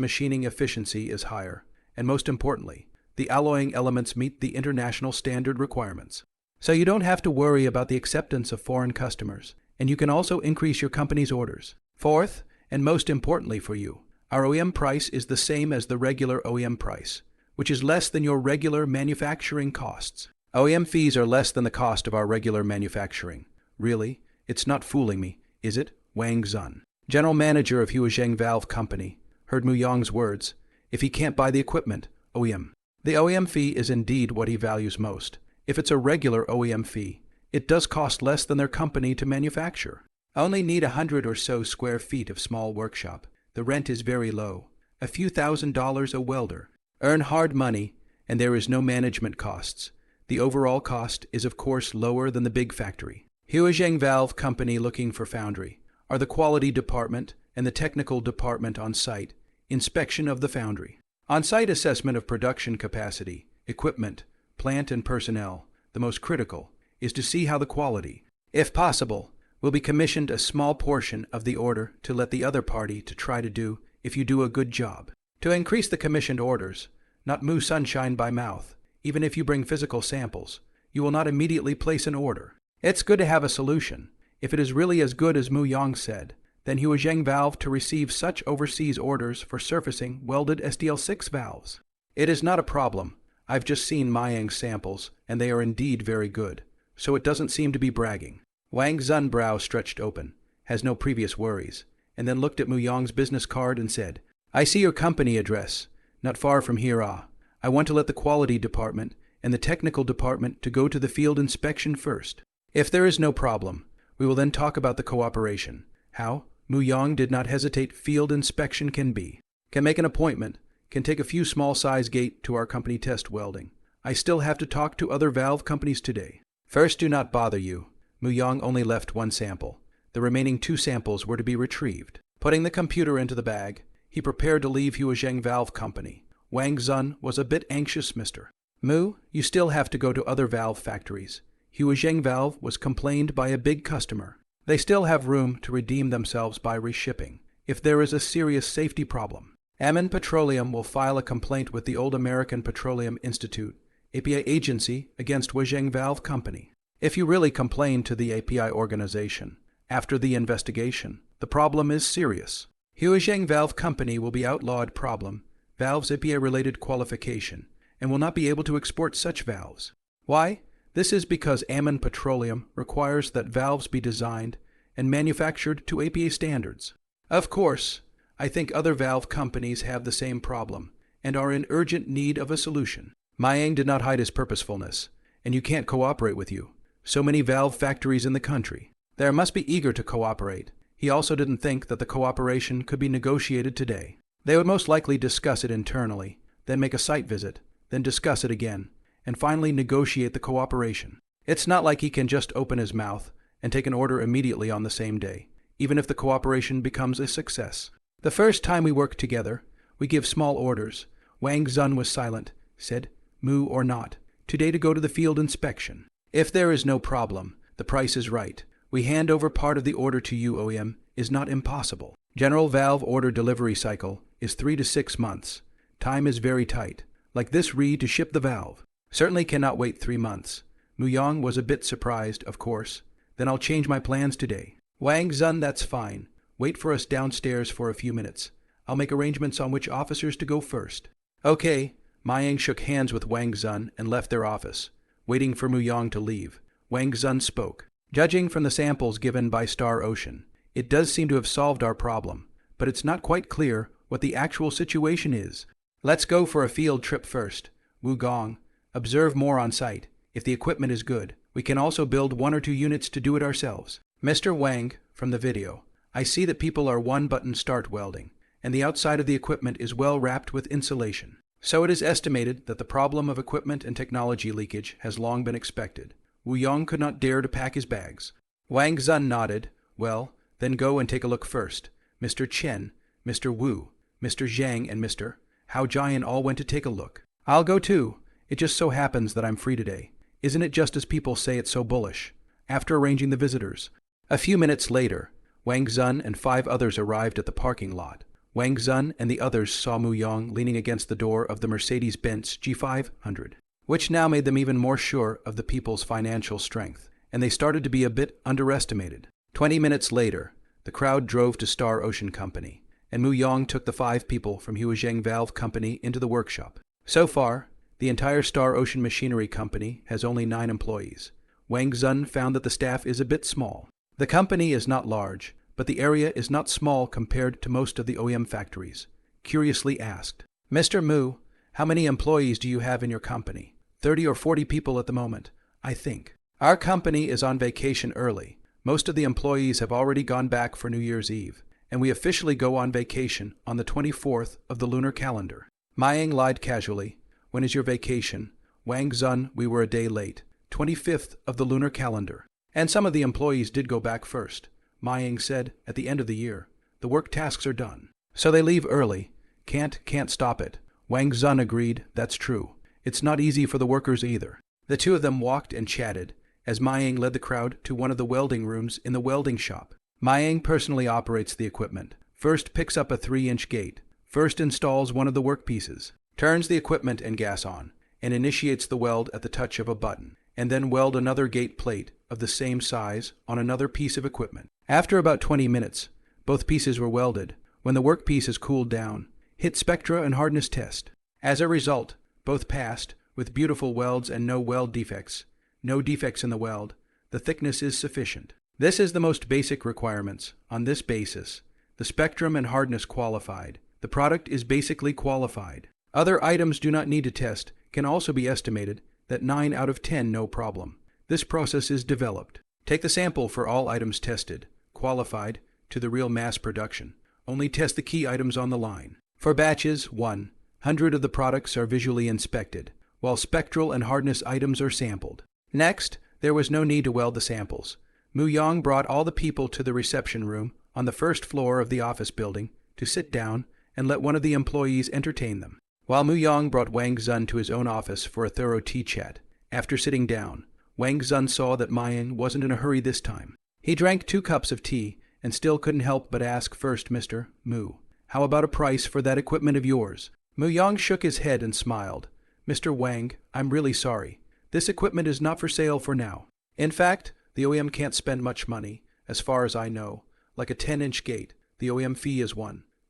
machining efficiency is higher, and most importantly, the alloying elements meet the international standard requirements. So you don't have to worry about the acceptance of foreign customers, and you can also increase your company's orders. Fourth, and most importantly for you, our OEM price is the same as the regular OEM price, which is less than your regular manufacturing costs. OEM fees are less than the cost of our regular manufacturing. Really? It's not fooling me, is it? Wang Zun, general manager of Huazheng Valve Company, heard Mu Yang's words. If he can't buy the equipment, OEM. The OEM fee is indeed what he values most. If it's a regular OEM fee, it does cost less than their company to manufacture. I only need 100 or so square feet of small workshop. The rent is very low, a few $1,000s a welder. Earn hard money, and there is no management costs. The overall cost is of course lower than the big factory. Huazheng Valve Company looking for foundry are the quality department and the technical department on site, inspection of the foundry. On-site assessment of production capacity, equipment, plant and personnel. The most critical is to see how the quality, if possible, will be commissioned a small portion of the order to let the other party to try to do if you do a good job. To increase the commissioned orders, not moo sunshine by mouth. Even if you bring physical samples, you will not immediately place an order. It's good to have a solution. If it is really as good as Mu Yang said, then Huazheng Valve to receive such overseas orders for surfacing welded SDL6 valves. It is not a problem. I've just seen Mayang's samples, and they are indeed very good, so it doesn't seem to be bragging. Wang Zun's brow stretched open, has no previous worries, and then looked at Mu Yang's business card and said, I see your company address, not far from here. I want to let the quality department and the technical department to go to the field inspection first. If there is no problem, we will then talk about the cooperation. How? Mu Yang did not hesitate. Field inspection can make an appointment, can take a few small size gate to our company test welding. I still have to talk to other valve companies today. First, do not bother you. Mu Yang only left one sample. The remaining 2 samples were to be retrieved. Putting the computer into the bag, he prepared to leave Huazheng Valve Company. Wang Zun was a bit anxious. Mr. Mu, you still have to go to other valve factories. Huazheng Valve was complained by a big customer. They still have room to redeem themselves by reshipping. If there is a serious safety problem, Ammon Petroleum will file a complaint with the Old American Petroleum Institute, API agency, against Huazheng Valve Company. If you really complain to the API organization, after the investigation, the problem is serious. Huazheng Valve Company will be outlawed problem, valves API-related qualification, and will not be able to export such valves. Why? This is because Ammon Petroleum requires that valves be designed and manufactured to APA standards. Of course, I think other valve companies have the same problem and are in urgent need of a solution. Mayang did not hide his purposefulness, and you can't cooperate with you. So many valve factories in the country. They must be eager to cooperate. He also didn't think that the cooperation could be negotiated today. They would most likely discuss it internally, then make a site visit, then discuss it again, and finally negotiate the cooperation. It's not like he can just open his mouth and take an order immediately on the same day, even if the cooperation becomes a success. The first time we work together, we give small orders. Wang Zun was silent, said, Mu or not, today to go to the field inspection. If there is no problem, the price is right. We hand over part of the order to you, OEM, is not impossible. General valve order delivery cycle is 3 to 6 months. Time is very tight. Like this to ship the valve. Certainly cannot wait 3 months. Mu Yang was a bit surprised, of course. Then I'll change my plans today. Wang Zun, that's fine. Wait for us downstairs for a few minutes. I'll make arrangements on which officers to go first. Okay. Mayang shook hands with Wang Zun and left their office. Waiting for Mu Yang to leave, Wang Zun spoke. Judging from the samples given by Star Ocean, it does seem to have solved our problem, but it's not quite clear what the actual situation is. Let's go for a field trip first. Wu Gong, observe more on site. If the equipment is good, we can also build 1 or 2 units to do it ourselves. Mr. Wang, from the video, I see that people are one-button start welding, and the outside of the equipment is well wrapped with insulation. So it is estimated that the problem of equipment and technology leakage has long been expected. Wu Yong could not dare to pack his bags. Wang Zun nodded. Well, then go and take a look first. Mr. Chen, Mr. Wu, Mr. Zhang, and Mr. Hao Jian all went to take a look. I'll go too. It just so happens that I'm free today. Isn't it just as people say it's so bullish? After arranging the visitors. A few minutes later, Wang Zun and 5 others arrived at the parking lot. Wang Zun and the others saw Mu Yang leaning against the door of the Mercedes-Benz G500, which now made them even more sure of the people's financial strength, and they started to be a bit underestimated. 20 minutes later, the crowd drove to Star Ocean Company, and Mu Yang took the 5 people from Huazheng Valve Company into the workshop. So far, the entire Star Ocean Machinery Company has only 9 employees. Wang Zun found that the staff is a bit small. The company is not large, but the area is not small compared to most of the OEM factories. Curiously asked, Mr. Mu, how many employees do you have in your company? 30 or 40 people at the moment, I think. Our company is on vacation early. Most of the employees have already gone back for New Year's Eve, and we officially go on vacation on the 24th of the lunar calendar. Mayang lied casually. When is your vacation? Wang Zun, we were a day late. 25th of the lunar calendar. And some of the employees did go back first. Mayang said, at the end of the year. The work tasks are done. So they leave early. Can't stop it. Wang Zun agreed, that's true. It's not easy for the workers either. The 2 of them walked and chatted, as Mayang led the crowd to one of the welding rooms in the welding shop. Mayang personally operates the equipment. First picks up a 3-inch gate. First installs one of the workpieces. Turns the equipment and gas on, and initiates the weld at the touch of a button, and then weld another gate plate of the same size on another piece of equipment. After about 20 minutes, both pieces were welded. When the workpiece is cooled down, hit spectra and hardness test. As a result, both passed, with beautiful welds and no weld defects. No defects in the weld. The thickness is sufficient. This is the most basic requirements. On this basis, the spectrum and hardness qualified. The product is basically qualified. Other items do not need to test, can also be estimated that 9 out of 10 no problem. This process is developed. Take the sample for all items tested, qualified, to the real mass production. Only test the key items on the line. For batches, 100 of the products are visually inspected, while spectral and hardness items are sampled. Next, there was no need to weld the samples. Mu Yang brought all the people to the reception room on the first floor of the office building to sit down and let one of the employees entertain them. While Mu Yang brought Wang Zun to his own office for a thorough tea chat. After sitting down, Wang Zun saw that Mayang wasn't in a hurry this time. He drank 2 cups of tea and still couldn't help but ask first, Mr. Mu, how about a price for that equipment of yours? Mu Yang shook his head and smiled. Mr. Wang, I'm really sorry. This equipment is not for sale for now. In fact, the OEM can't spend much money, as far as I know. Like a 10-inch gate, the OEM fee is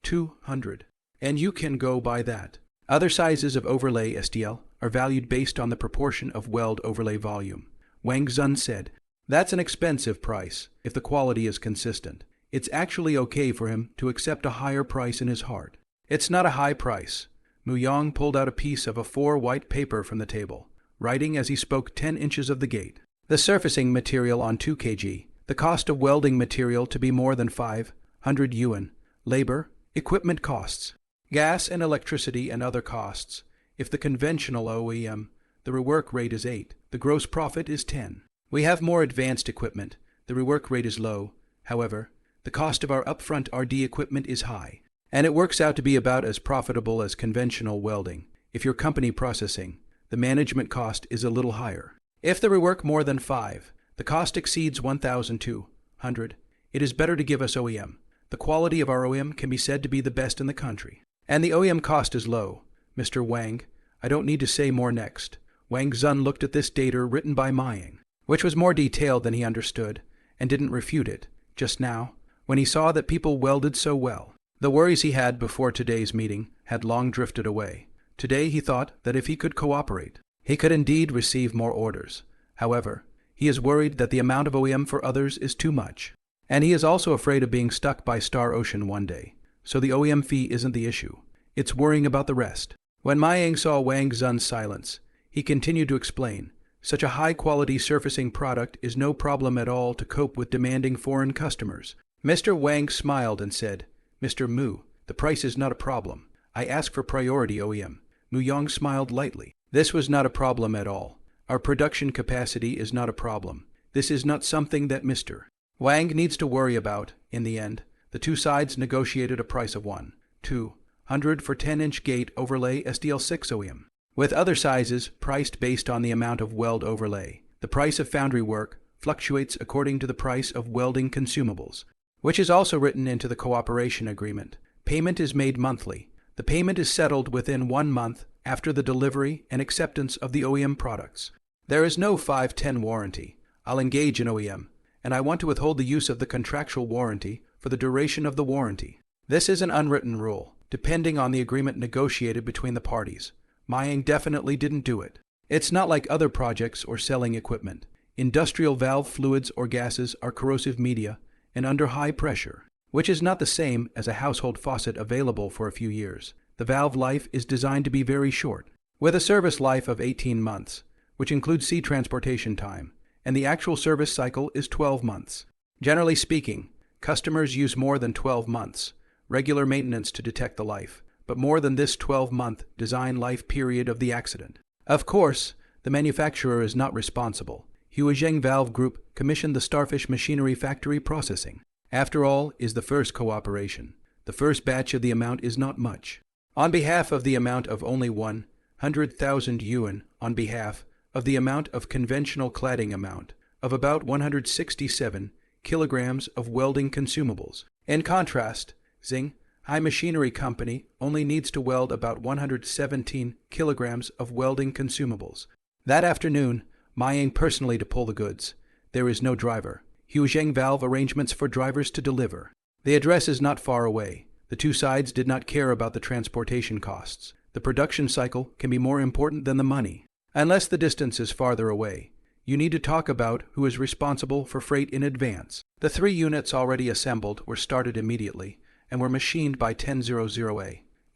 200. And you can go by that. Other sizes of overlay STL are valued based on the proportion of weld overlay volume. Wang Zun said, that's an expensive price, if the quality is consistent. It's actually okay for him to accept a higher price in his heart. It's not a high price. Mu Yang pulled out a piece of a white paper from the table, writing as he spoke 10 inches of the gate. The surfacing material on 2 kg. The cost of welding material to be more than 500 yuan. Labor, equipment costs. Gas and electricity and other costs. If the conventional OEM, the rework rate is 8. The gross profit is 10. We have more advanced equipment. The rework rate is low. However, the cost of our upfront RD equipment is high. And it works out to be about as profitable as conventional welding. If your company processing, the management cost is a little higher. If the rework more than 5, the cost exceeds 1,200. It is better to give us OEM. The quality of our OEM can be said to be the best in the country. And the OEM cost is low. Mr. Wang, I don't need to say more next. Wang Zun looked at this data written by Mayang, which was more detailed than he understood, and didn't refute it, just now, when he saw that people welded so well. The worries he had before today's meeting had long drifted away. Today he thought that if he could cooperate, he could indeed receive more orders. However, he is worried that the amount of OEM for others is too much. And he is also afraid of being stuck by Star Ocean one day. So the OEM fee isn't the issue. It's worrying about the rest. When Mayang saw Wang Zun's silence, he continued to explain, such a high-quality surfacing product is no problem at all to cope with demanding foreign customers. Mr. Wang smiled and said, Mr. Mu, the price is not a problem. I ask for priority OEM. Mu Yang smiled lightly. This was not a problem at all. Our production capacity is not a problem. This is not something that Mr. Wang needs to worry about, in the end. The two sides negotiated a price of 200 for 10-inch gate overlay SDL6 OEM, with other sizes priced based on the amount of weld overlay. The price of foundry work fluctuates according to the price of welding consumables, which is also written into the cooperation agreement. Payment is made monthly. The payment is settled within 1 month after the delivery and acceptance of the OEM products. There is no 5-10 warranty. I'll engage an OEM, and I want to withhold the use of the contractual warranty for the duration of the warranty. This is an unwritten rule, depending on the agreement negotiated between the parties. Manhwa definitely didn't do it. It's not like other projects or selling equipment. Industrial valve fluids or gases are corrosive media and under high pressure, which is not the same as a household faucet available for a few years. The valve life is designed to be very short, with a service life of 18 months, which includes sea transportation time, and the actual service cycle is 12 months. Generally speaking, customers use more than 12 months, regular maintenance to detect the life, but more than this 12-month design life period of the accident. Of course, the manufacturer is not responsible. Huazheng Valve Group commissioned the Starfish Machinery Factory processing. After all, is the first cooperation. The first batch of the amount is not much. On behalf of the amount of only 100,000 yuan, on behalf of the amount of conventional cladding amount of about 167 kilograms of welding consumables. In contrast, High Machinery Company only needs to weld about 117 kilograms of welding consumables. That afternoon, Manhwa personally to pull the goods. There is no driver. Huazheng Valve arrangements for drivers to deliver. The address is not far away. The two sides did not care about the transportation costs. The production cycle can be more important than the money. Unless the distance is farther away, you need to talk about who is responsible for freight in advance. The 3 units already assembled were started immediately and were machined by 10:00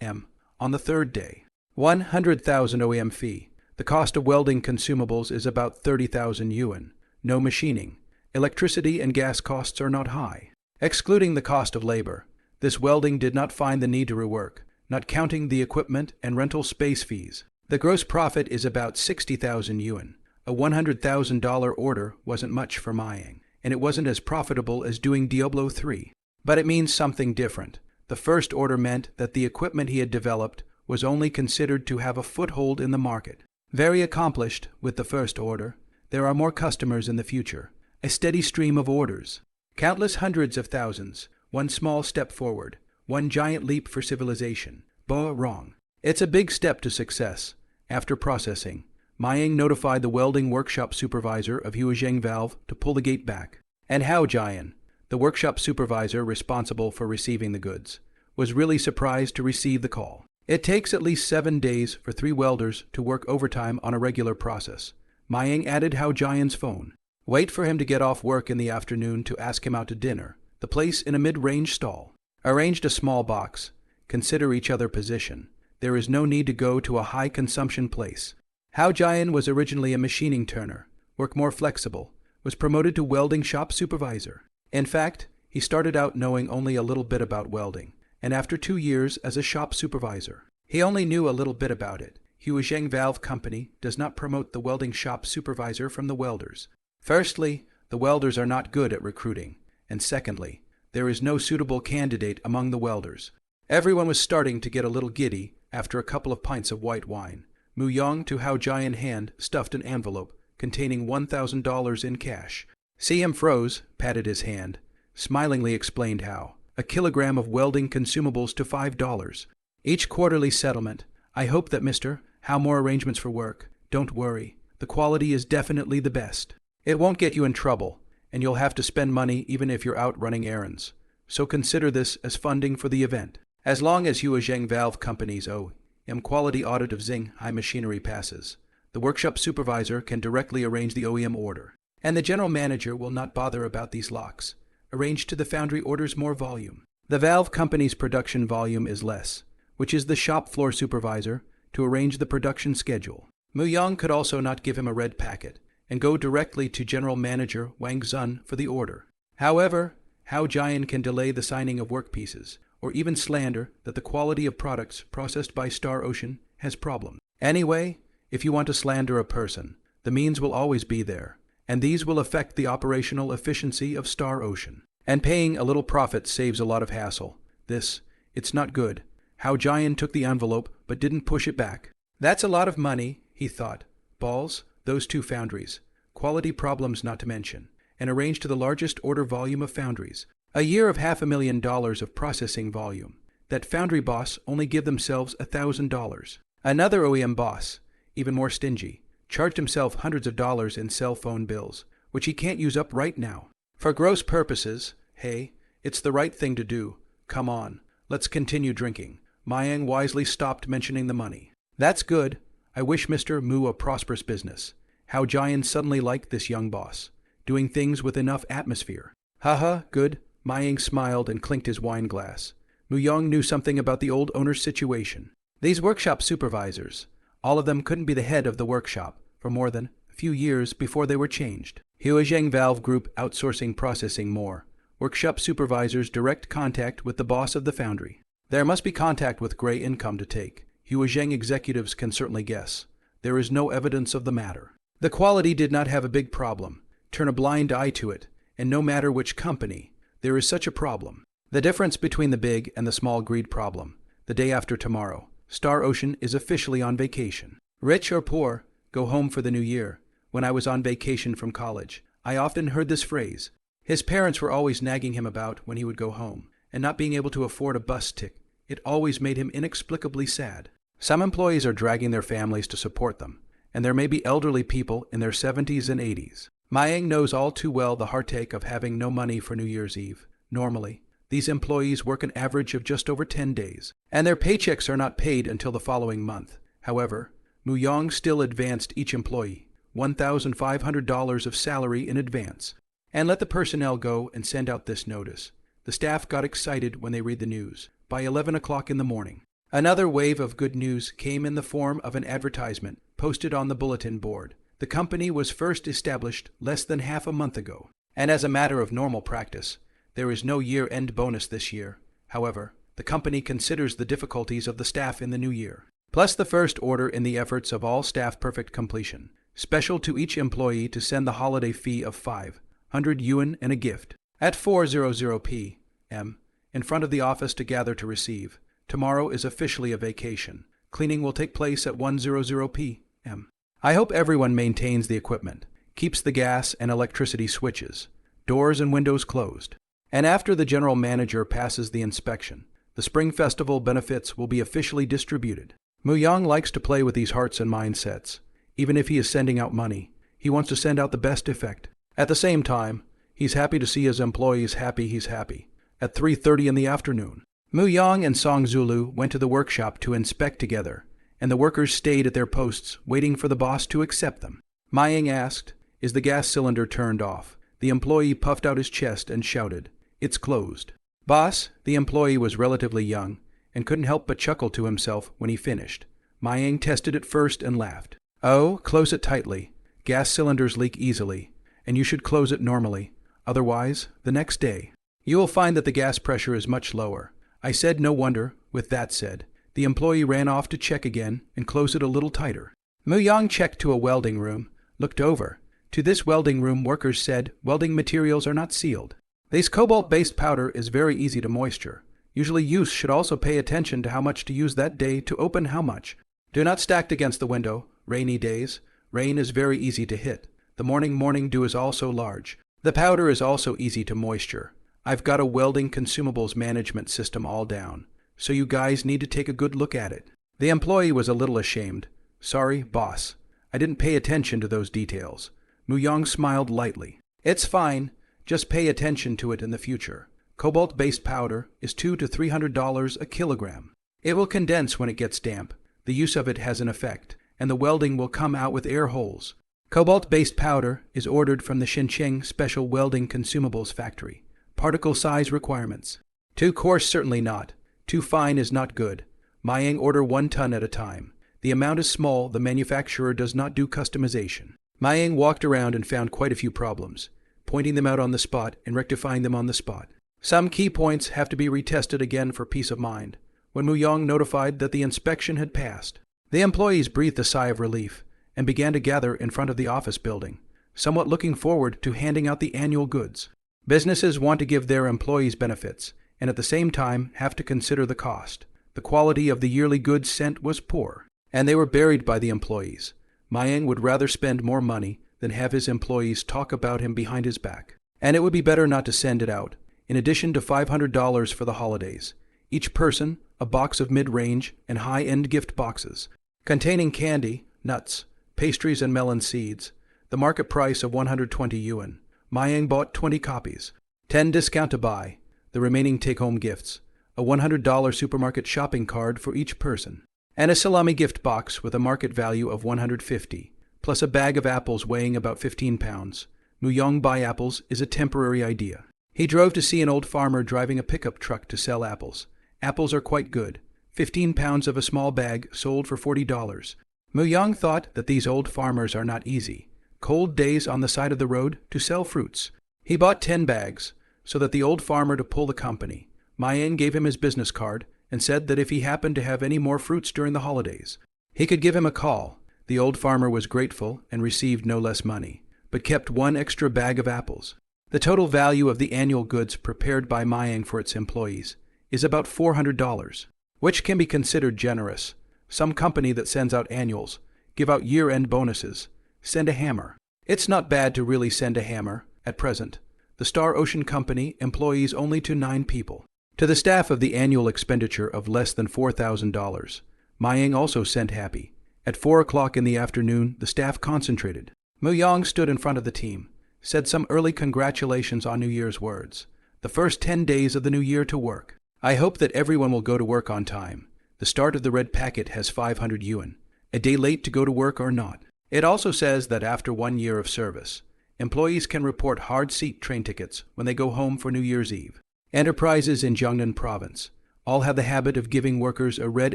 a.m. on the 3rd day. 100,000 OEM fee. The cost of welding consumables is about 30,000 yuan. No machining. Electricity and gas costs are not high. Excluding the cost of labor, this welding did not find the need to rework, not counting the equipment and rental space fees. The gross profit is about 60,000 yuan. A $100,000 order wasn't much for Manhwa, and it wasn't as profitable as doing Diablo 3. But it means something different. The first order meant that the equipment he had developed was only considered to have a foothold in the market. Very accomplished with the first order. There are more customers in the future. A steady stream of orders. Countless hundreds of thousands. One small step forward. One giant leap for civilization. Wrong. It's a big step to success. After processing, Manhwa notified the welding workshop supervisor of Huazheng Valve to pull the gate back. And Hao Jian, the workshop supervisor responsible for receiving the goods, was really surprised to receive the call. It takes at least 7 days for 3 welders to work overtime on a regular process. Manhwa added Hao Jian's phone. Wait for him to get off work in the afternoon to ask him out to dinner. The place in a mid-range stall. Arranged a small box. Consider each other position. There is no need to go to a high-consumption place. Hao Jian was originally a machining turner. Work more flexible. Was promoted to welding shop supervisor. In fact, he started out knowing only a little bit about welding, and after 2 years as a shop supervisor, he only knew a little bit about it. Huazheng Valve Company does not promote the welding shop supervisor from the welders. Firstly, the welders are not good at recruiting, and secondly, there is no suitable candidate among the welders. Everyone was starting to get a little giddy after a couple of pints of white wine. Mu Yong to Hao Jian hand stuffed an envelope containing $1,000 in cash. CM froze, patted his hand, smilingly explained how. A kilogram of welding consumables to $5. Each quarterly settlement. I hope that Mr. How more arrangements for work. Don't worry. The quality is definitely the best. It won't get you in trouble, and you'll have to spend money even if you're out running errands. So consider this as funding for the event. As long as Huazheng Valve Company's OEM quality audit of High Machinery passes, the workshop supervisor can directly arrange the OEM order. And the general manager will not bother about these locks. Arrange to the foundry orders more volume. The valve company's production volume is less, which is the shop floor supervisor to arrange the production schedule. Mu Yang could also not give him a red packet and go directly to general manager Wang Zun for the order. However, Hao Jian can delay the signing of workpieces, or even slander that the quality of products processed by Star Ocean has problems. Anyway, if you want to slander a person, the means will always be there, and these will affect the operational efficiency of Star Ocean. And paying a little profit saves a lot of hassle. It's not good. How Jian took the envelope but didn't push it back. That's a lot of money, he thought. Balls, those 2 foundries. Quality problems not to mention. And arranged to the largest order volume of foundries. A year of $500,000 of processing volume. That foundry boss only give themselves $1,000. Another OEM boss, even more stingy, charged himself hundreds of dollars in cell phone bills, which he can't use up right now. For gross purposes, hey, it's the right thing to do. Come on, let's continue drinking. Mayang wisely stopped mentioning the money. That's good. I wish Mr. Mu a prosperous business. How Jian suddenly liked this young boss. Doing things with enough atmosphere. Haha, good. Mayang smiled and clinked his wine glass. Muyong knew something about the old owner's situation. These workshop supervisors, all of them couldn't be the head of the workshop for more than a few years before they were changed. Huazheng Valve Group outsourcing processing more. Workshop supervisors direct contact with the boss of the foundry. There must be contact with gray income to take. Huazheng executives can certainly guess. There is no evidence of the matter. The quality did not have a big problem. Turn a blind eye to it, and no matter which company, there is such a problem. The difference between the big and the small greed problem. The day after tomorrow, Star Ocean is officially on vacation. Rich or poor, go home for the new year. When I was on vacation from college, I often heard this phrase. His parents were always nagging him about when he would go home, and not being able to afford a bus ticket. It always made him inexplicably sad. Some employees are dragging their families to support them, and there may be elderly people in their 70s and 80s. Mayang knows all too well the heartache of having no money for New Year's Eve. Normally, these employees work an average of just over 10 days, and their paychecks are not paid until the following month. However, Muyong still advanced each employee $1,500 of salary in advance, and let the personnel go and send out this notice. The staff got excited when they read the news. By 11 o'clock in the morning, another wave of good news came in the form of an advertisement posted on the bulletin board. The company was first established less than half a month ago, and as a matter of normal practice, there is no year-end bonus this year. However, the company considers the difficulties of the staff in the new year, plus the first order in the efforts of all staff perfect completion. Special to each employee to send the holiday fee of 500 yuan and a gift at 4:00 p.m. in front of the office to gather to receive. Tomorrow is officially a vacation. Cleaning will take place at 1:00 p.m. I hope everyone maintains the equipment, keeps the gas and electricity switches, doors and windows closed. And after the general manager passes the inspection, the Spring Festival benefits will be officially distributed. Muyong likes to play with these hearts and mindsets. Even if he is sending out money, he wants to send out the best effect. At the same time, he's happy to see his employees happy he's happy. At 3:30 in the afternoon, Muyong and Song Zulu went to the workshop to inspect together, and the workers stayed at their posts waiting for the boss to accept them. Mayang asked, "Is the gas cylinder turned off?" The employee puffed out his chest and shouted, "It's closed." Boss, the employee was relatively young and couldn't help but chuckle to himself when he finished. Mayang tested it first and laughed. "Oh, close it tightly. Gas cylinders leak easily, and you should close it normally. Otherwise, the next day, you will find that the gas pressure is much lower." I said no wonder. With that said, the employee ran off to check again and close it a little tighter. Muyong checked to a welding room, looked over. To this welding room, workers said welding materials are not sealed. This cobalt-based powder is very easy to moisture. Usually use should also pay attention to how much to use that day to open how much. Do not stacked against the window. Rainy days. Rain is very easy to hit. The morning dew is also large. The powder is also easy to moisture. I've got a welding consumables management system all down, so you guys need to take a good look at it. The employee was a little ashamed. "Sorry, boss. I didn't pay attention to those details." Muyong smiled lightly. "It's fine. Just pay attention to it in the future. Cobalt-based powder is $200 to $300 a kilogram. It will condense when it gets damp. The use of it has an effect, and the welding will come out with air holes. Cobalt-based powder is ordered from the Xinjiang Special Welding Consumables Factory. Particle size requirements. Too coarse certainly not. Too fine is not good. Mayang order 1 ton at a time. The amount is small, the manufacturer does not do customization." Mayang walked around and found quite a few problems, pointing them out on the spot and rectifying them on the spot. Some key points have to be retested again for peace of mind. When Muyong notified that the inspection had passed, the employees breathed a sigh of relief and began to gather in front of the office building, somewhat looking forward to handing out the annual goods. Businesses want to give their employees benefits, and at the same time have to consider the cost. The quality of the yearly goods sent was poor, and they were buried by the employees. Mayang would rather spend more money than have his employees talk about him behind his back. And it would be better not to send it out. In addition to $500 for the holidays, each person a box of mid-range and high-end gift boxes, containing candy, nuts, pastries and melon seeds, the market price of 120 yuan. Mayang bought 20 copies, 10 discount to buy, the remaining take-home gifts, a $100 supermarket shopping card for each person, and a salami gift box with a market value of 150, plus a bag of apples weighing about 15 pounds. Muyong buy apples is a temporary idea. He drove to see an old farmer driving a pickup truck to sell apples. Apples are quite good. 15 pounds of a small bag sold for $40. Muyong thought that these old farmers are not easy. Cold days on the side of the road to sell fruits. He bought 10 bags, so that the old farmer to pull the company. Mayang gave him his business card and said that if he happened to have any more fruits during the holidays, he could give him a call. The old farmer was grateful and received no less money, but kept 1 extra bag of apples. The total value of the annual goods prepared by Mayang for its employees is about $400, which can be considered generous. Some company that sends out annuals, give out year-end bonuses, send a hammer. It's not bad to really send a hammer. At present, the Star Ocean Company employs only to 9 people. To the staff of the annual expenditure of less than $4,000, Mayang also sent happy. At 4 o'clock in the afternoon, the staff concentrated. Muyong stood in front of the team, said some early congratulations on New Year's words. The first 10 days of the new year to work. I hope that everyone will go to work on time. The start of the red packet has 500 yuan. A day late to go to work or not. It also says that after 1 year of service, employees can report hard seat train tickets when they go home for New Year's Eve. Enterprises in Jiangnan province all have the habit of giving workers a red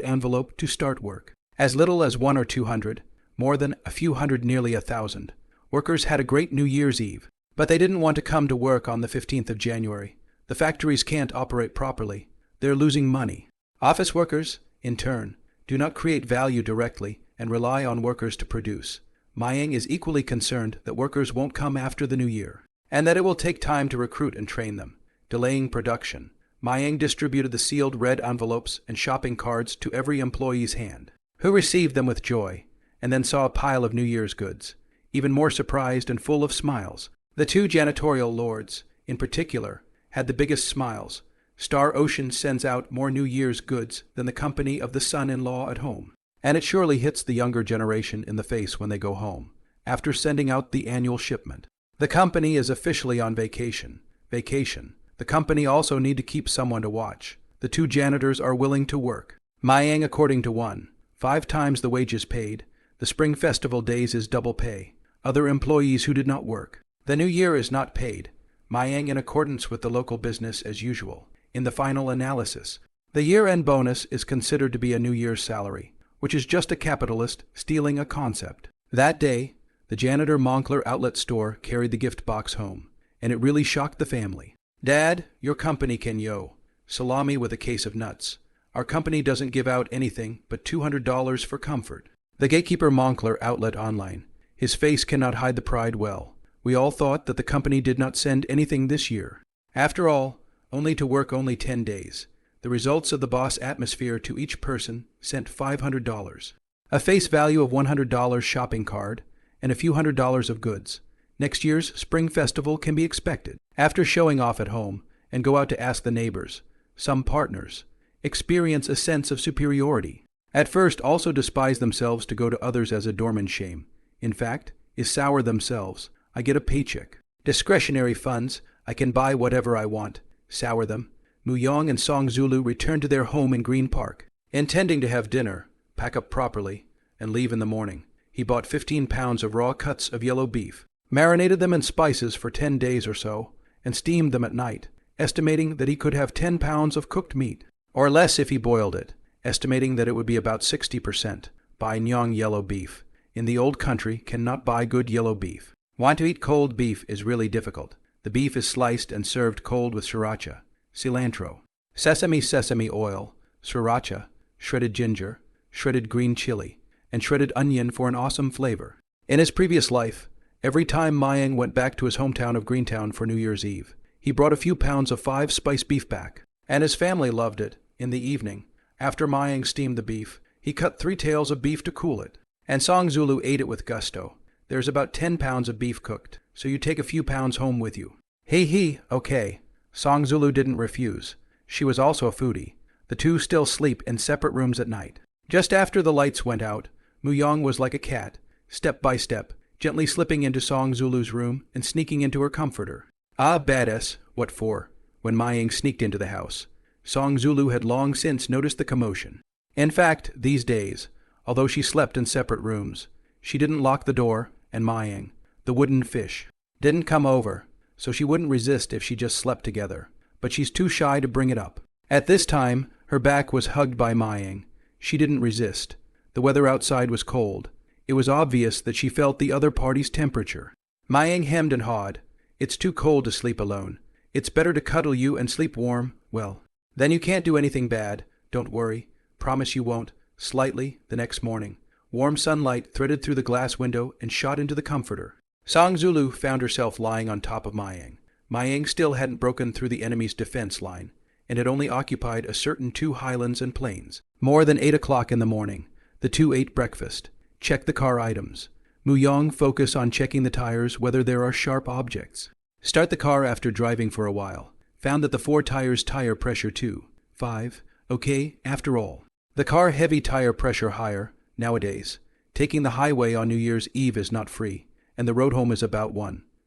envelope to start work. As little as 100 or 200, more than a few hundred, nearly 1,000. Workers had a great New Year's Eve, but they didn't want to come to work on the 15th of January. The factories can't operate properly. They're losing money. Office workers, in turn, do not create value directly and rely on workers to produce. Mayang is equally concerned that workers won't come after the new year, and that it will take time to recruit and train them, delaying production. Mayang distributed the sealed red envelopes and shopping cards to every employee's hand, who received them with joy, and then saw a pile of New Year's goods, even more surprised and full of smiles. The 2 janitorial lords, in particular, had the biggest smiles. Star Ocean sends out more New Year's goods than the company of the son-in-law at home, and it surely hits the younger generation in the face when they go home, after sending out the annual shipment. The company is officially on vacation. The company also need to keep someone to watch. The 2 janitors are willing to work. Mayang according to 1, 5 times the wages paid. The Spring Festival days is double pay. Other employees who did not work. The New Year is not paid. Mayang in accordance with the local business as usual. In the final analysis, the year-end bonus is considered to be a New Year's salary, which is just a capitalist stealing a concept. That day, the janitor Moncler outlet store carried the gift box home, and it really shocked the family. Dad, your company can salami with a case of nuts. Our company doesn't give out anything but $200 for comfort. The gatekeeper Moncler outlet online. His face cannot hide the pride well. We all thought that the company did not send anything this year. After all, only to work only 10 days. The results of the boss atmosphere to each person sent $500. A face value of $100 shopping card, and a few $100s of goods. Next year's Spring Festival can be expected. After showing off at home, and go out to ask the neighbors, some partners, experience a sense of superiority. At first also despise themselves to go to others as a dormant shame. In fact, is sour themselves. I get a paycheck. Discretionary funds, I can buy whatever I want. Sour them. Muyong and Song Zulu return to their home in Green Park, intending to have dinner, pack up properly, and leave in the morning. He bought 15 pounds of raw cuts of yellow beef, marinated them in spices for 10 days or so, and steamed them at night, estimating that he could have 10 pounds of cooked meat, or less if he boiled it, estimating that it would be about 60%. Buy Nyong yellow beef. In the old country, cannot buy good yellow beef. Want to eat cold beef is really difficult. The beef is sliced and served cold with sriracha, cilantro, sesame oil, sriracha, shredded ginger, shredded green chili, and shredded onion for an awesome flavor. In his previous life, every time Mayang went back to his hometown of Greentown for New Year's Eve, He brought a few pounds of 5-spice beef back, and his family loved it. In the evening, after Mayang steamed the beef, he cut 3 tails of beef to cool it, and Song Zulu ate it with gusto. There's about 10 pounds of beef cooked, so you take a few pounds home with you. He, okay. Song Zulu didn't refuse. She was also a foodie. The two still sleep in separate rooms at night. Just after the lights went out, Muyong was like a cat, step by step, gently slipping into Song Zulu's room and sneaking into her comforter. Ah, badass, what for? When Mayang sneaked into the house, Song Zulu had long since noticed the commotion. In fact, these days, although she slept in separate rooms, she didn't lock the door, and Mayang, the wooden fish, didn't come over, so she wouldn't resist if she just slept together. But she's too shy to bring it up. At this time, her back was hugged by Mayang. She didn't resist. The weather outside was cold. It was obvious that she felt the other party's temperature. Mayang hemmed and hawed. It's too cold to sleep alone. It's better to cuddle you and sleep warm. Well, then you can't do anything bad. Don't worry. Promise you won't. Slightly, the next morning. Warm sunlight threaded through the glass window and shot into the comforter. Song Zulu found herself lying on top of Mayang. Mayang still hadn't broken through the enemy's defense line, and had only occupied a certain 2 highlands and plains. More than 8 o'clock in the morning, the two ate breakfast, checked the car items. Muyong focus on checking the tires whether there are sharp objects. Start the car after driving for a while. Found that the 4 tires tire pressure 2. 5. Okay, after all. The car heavy tire pressure higher, nowadays. Taking the highway on New Year's Eve is not free, and the road home is about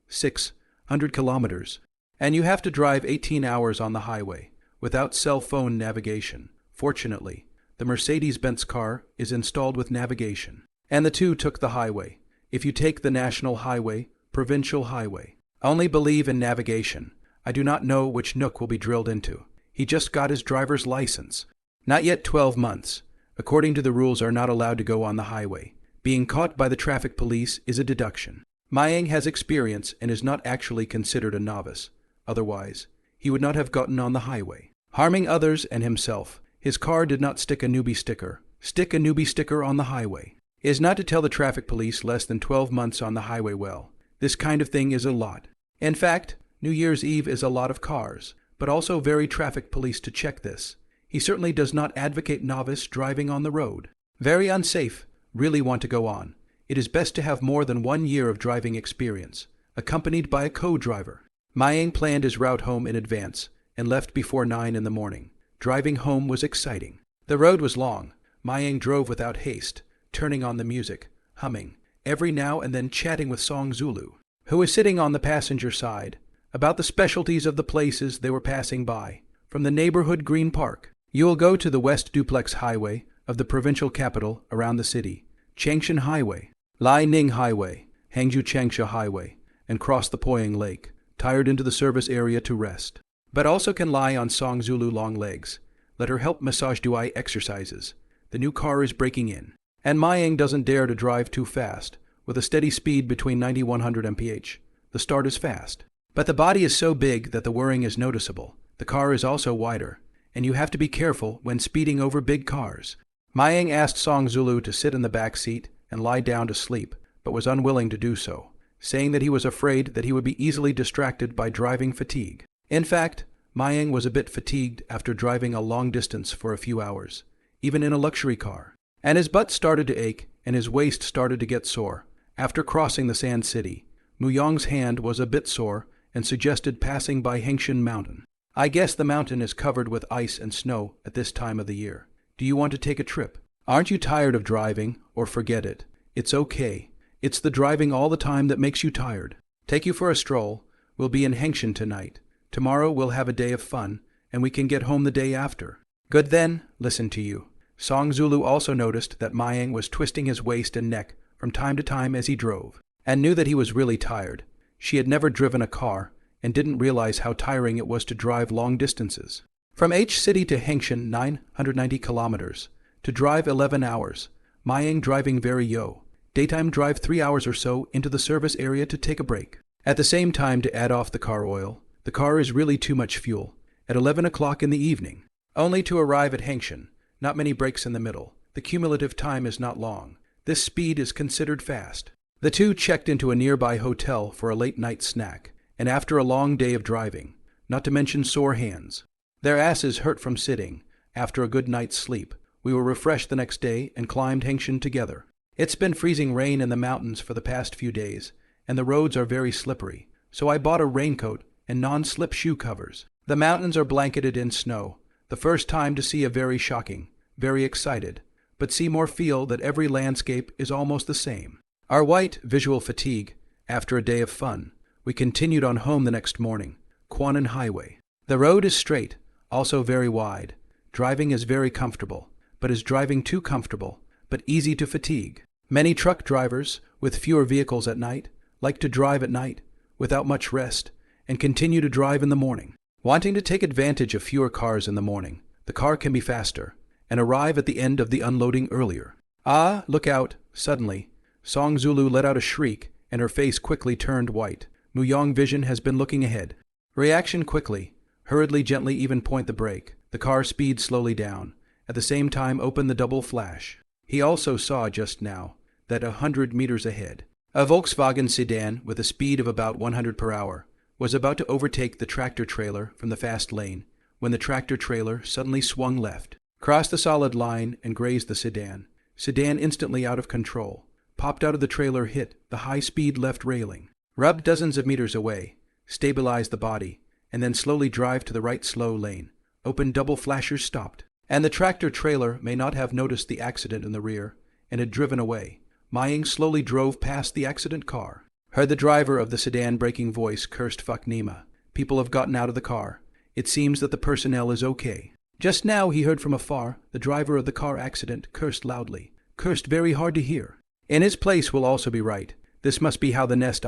600 kilometers. And you have to drive 18 hours on the highway, without cell phone navigation. Fortunately, the Mercedes-Benz car is installed with navigation. And the two took the highway. If you take the national highway, provincial highway. Only believe in navigation. I do not know which nook will be drilled into. He just got his driver's license. Not yet 12 months. According to the rules, are not allowed to go on the highway. Being caught by the traffic police is a deduction. Mayang has experience and is not actually considered a novice. Otherwise, he would not have gotten on the highway. Harming others and himself, his car did not stick a newbie sticker. Stick a newbie sticker on the highway is not to tell the traffic police less than 12 months on the highway well. This kind of thing is a lot. In fact, New Year's Eve is a lot of cars, but also very traffic police to check this. He certainly does not advocate novice driving on the road. Very unsafe. Really want to go on. It is best to have more than 1 year of driving experience, accompanied by a co-driver. Mayang planned his route home in advance and left before 9 in the morning. Driving home was exciting. The road was long. Mayang drove without haste, turning on the music, humming, every now and then chatting with Song Zulu, who was sitting on the passenger side, about the specialties of the places they were passing by. From the neighborhood Green Park, you will go to the West Duplex Highway of the provincial capital around the city, Changshan Highway, Lai Ning Highway, Hangzhou Changsha Highway, and cross the Poyang Lake, tired into the service area to rest. But also can lie on Song Zulu long legs. Let her help massage Duai exercises. The new car is breaking in. And Mayang doesn't dare to drive too fast, with a steady speed between 90-100 mph. The start is fast. But the body is so big that the whirring is noticeable. The car is also wider, and you have to be careful when speeding over big cars. Mayang asked Song Zulu to sit in the back seat and lie down to sleep, but was unwilling to do so, saying that he was afraid that he would be easily distracted by driving fatigue. In fact, Mayang was a bit fatigued after driving a long distance for a few hours, even in a luxury car. And his butt started to ache, and his waist started to get sore. After crossing the Sand City, Muyong's hand was a bit sore and suggested passing by Hengshan Mountain. I guess the mountain is covered with ice and snow at this time of the year. Do you want to take a trip? Aren't you tired of driving? Or forget it. It's okay. It's the driving all the time that makes you tired. Take you for a stroll. We'll be in Hengshan tonight. Tomorrow we'll have a day of fun, and we can get home the day after. Good then, listen to you. Song Zulu also noticed that Mayang was twisting his waist and neck from time to time as he drove, and knew that he was really tired. She had never driven a car, and didn't realize how tiring it was to drive long distances. From H City to Hengshan, 990 kilometers. To drive 11 hours. Mayang driving very yo. Daytime drive 3 hours or so into the service area to take a break. At the same time to add off the car oil. The car is really too much fuel. At 11 o'clock in the evening. Only to arrive at Hengshan. Not many breaks in the middle. The cumulative time is not long. This speed is considered fast. The two checked into a nearby hotel for a late night snack, and after a long day of driving, not to mention sore hands. Their asses hurt from sitting. After a good night's sleep, we were refreshed the next day and climbed Hengshan together. It's been freezing rain in the mountains for the past few days, and the roads are very slippery, so I bought a raincoat and non-slip shoe covers. The mountains are blanketed in snow. The first time to see a very shocking, very excited, but Seymour feel that every landscape is almost the same. Our white visual fatigue, after a day of fun, we continued on home the next morning, Kwanan Highway. The road is straight, also very wide. Driving is very comfortable, but is driving too comfortable, but easy to fatigue. Many truck drivers, with fewer vehicles at night, like to drive at night, without much rest, and continue to drive in the morning. Wanting to take advantage of fewer cars in the morning, the car can be faster, and arrive at the end of the unloading earlier. Ah, look out! Suddenly, Song Zulu let out a shriek, and her face quickly turned white. Muyong Vision has been looking ahead. Reaction quickly, hurriedly gently even point the brake. The car speeds slowly down, at the same time open the double flash. He also saw just now that 100 meters ahead, a Volkswagen sedan with a speed of about 100 per hour was about to overtake the tractor-trailer from the fast lane when the tractor-trailer suddenly swung left, crossed the solid line and grazed the sedan. Sedan instantly out of control, popped out of the trailer, hit the high-speed left railing, rubbed dozens of meters away, stabilized the body, and then slowly drive to the right slow lane. Open double flashers stopped, and the tractor-trailer may not have noticed the accident in the rear and had driven away. Maying slowly drove past the accident car. Heard the driver of the sedan breaking voice cursed fuck Nima. People have gotten out of the car. It seems that the personnel is okay. Just now he heard from afar the driver of the car accident cursed loudly. Cursed very hard to hear. In his place will also be right. This must be how the nest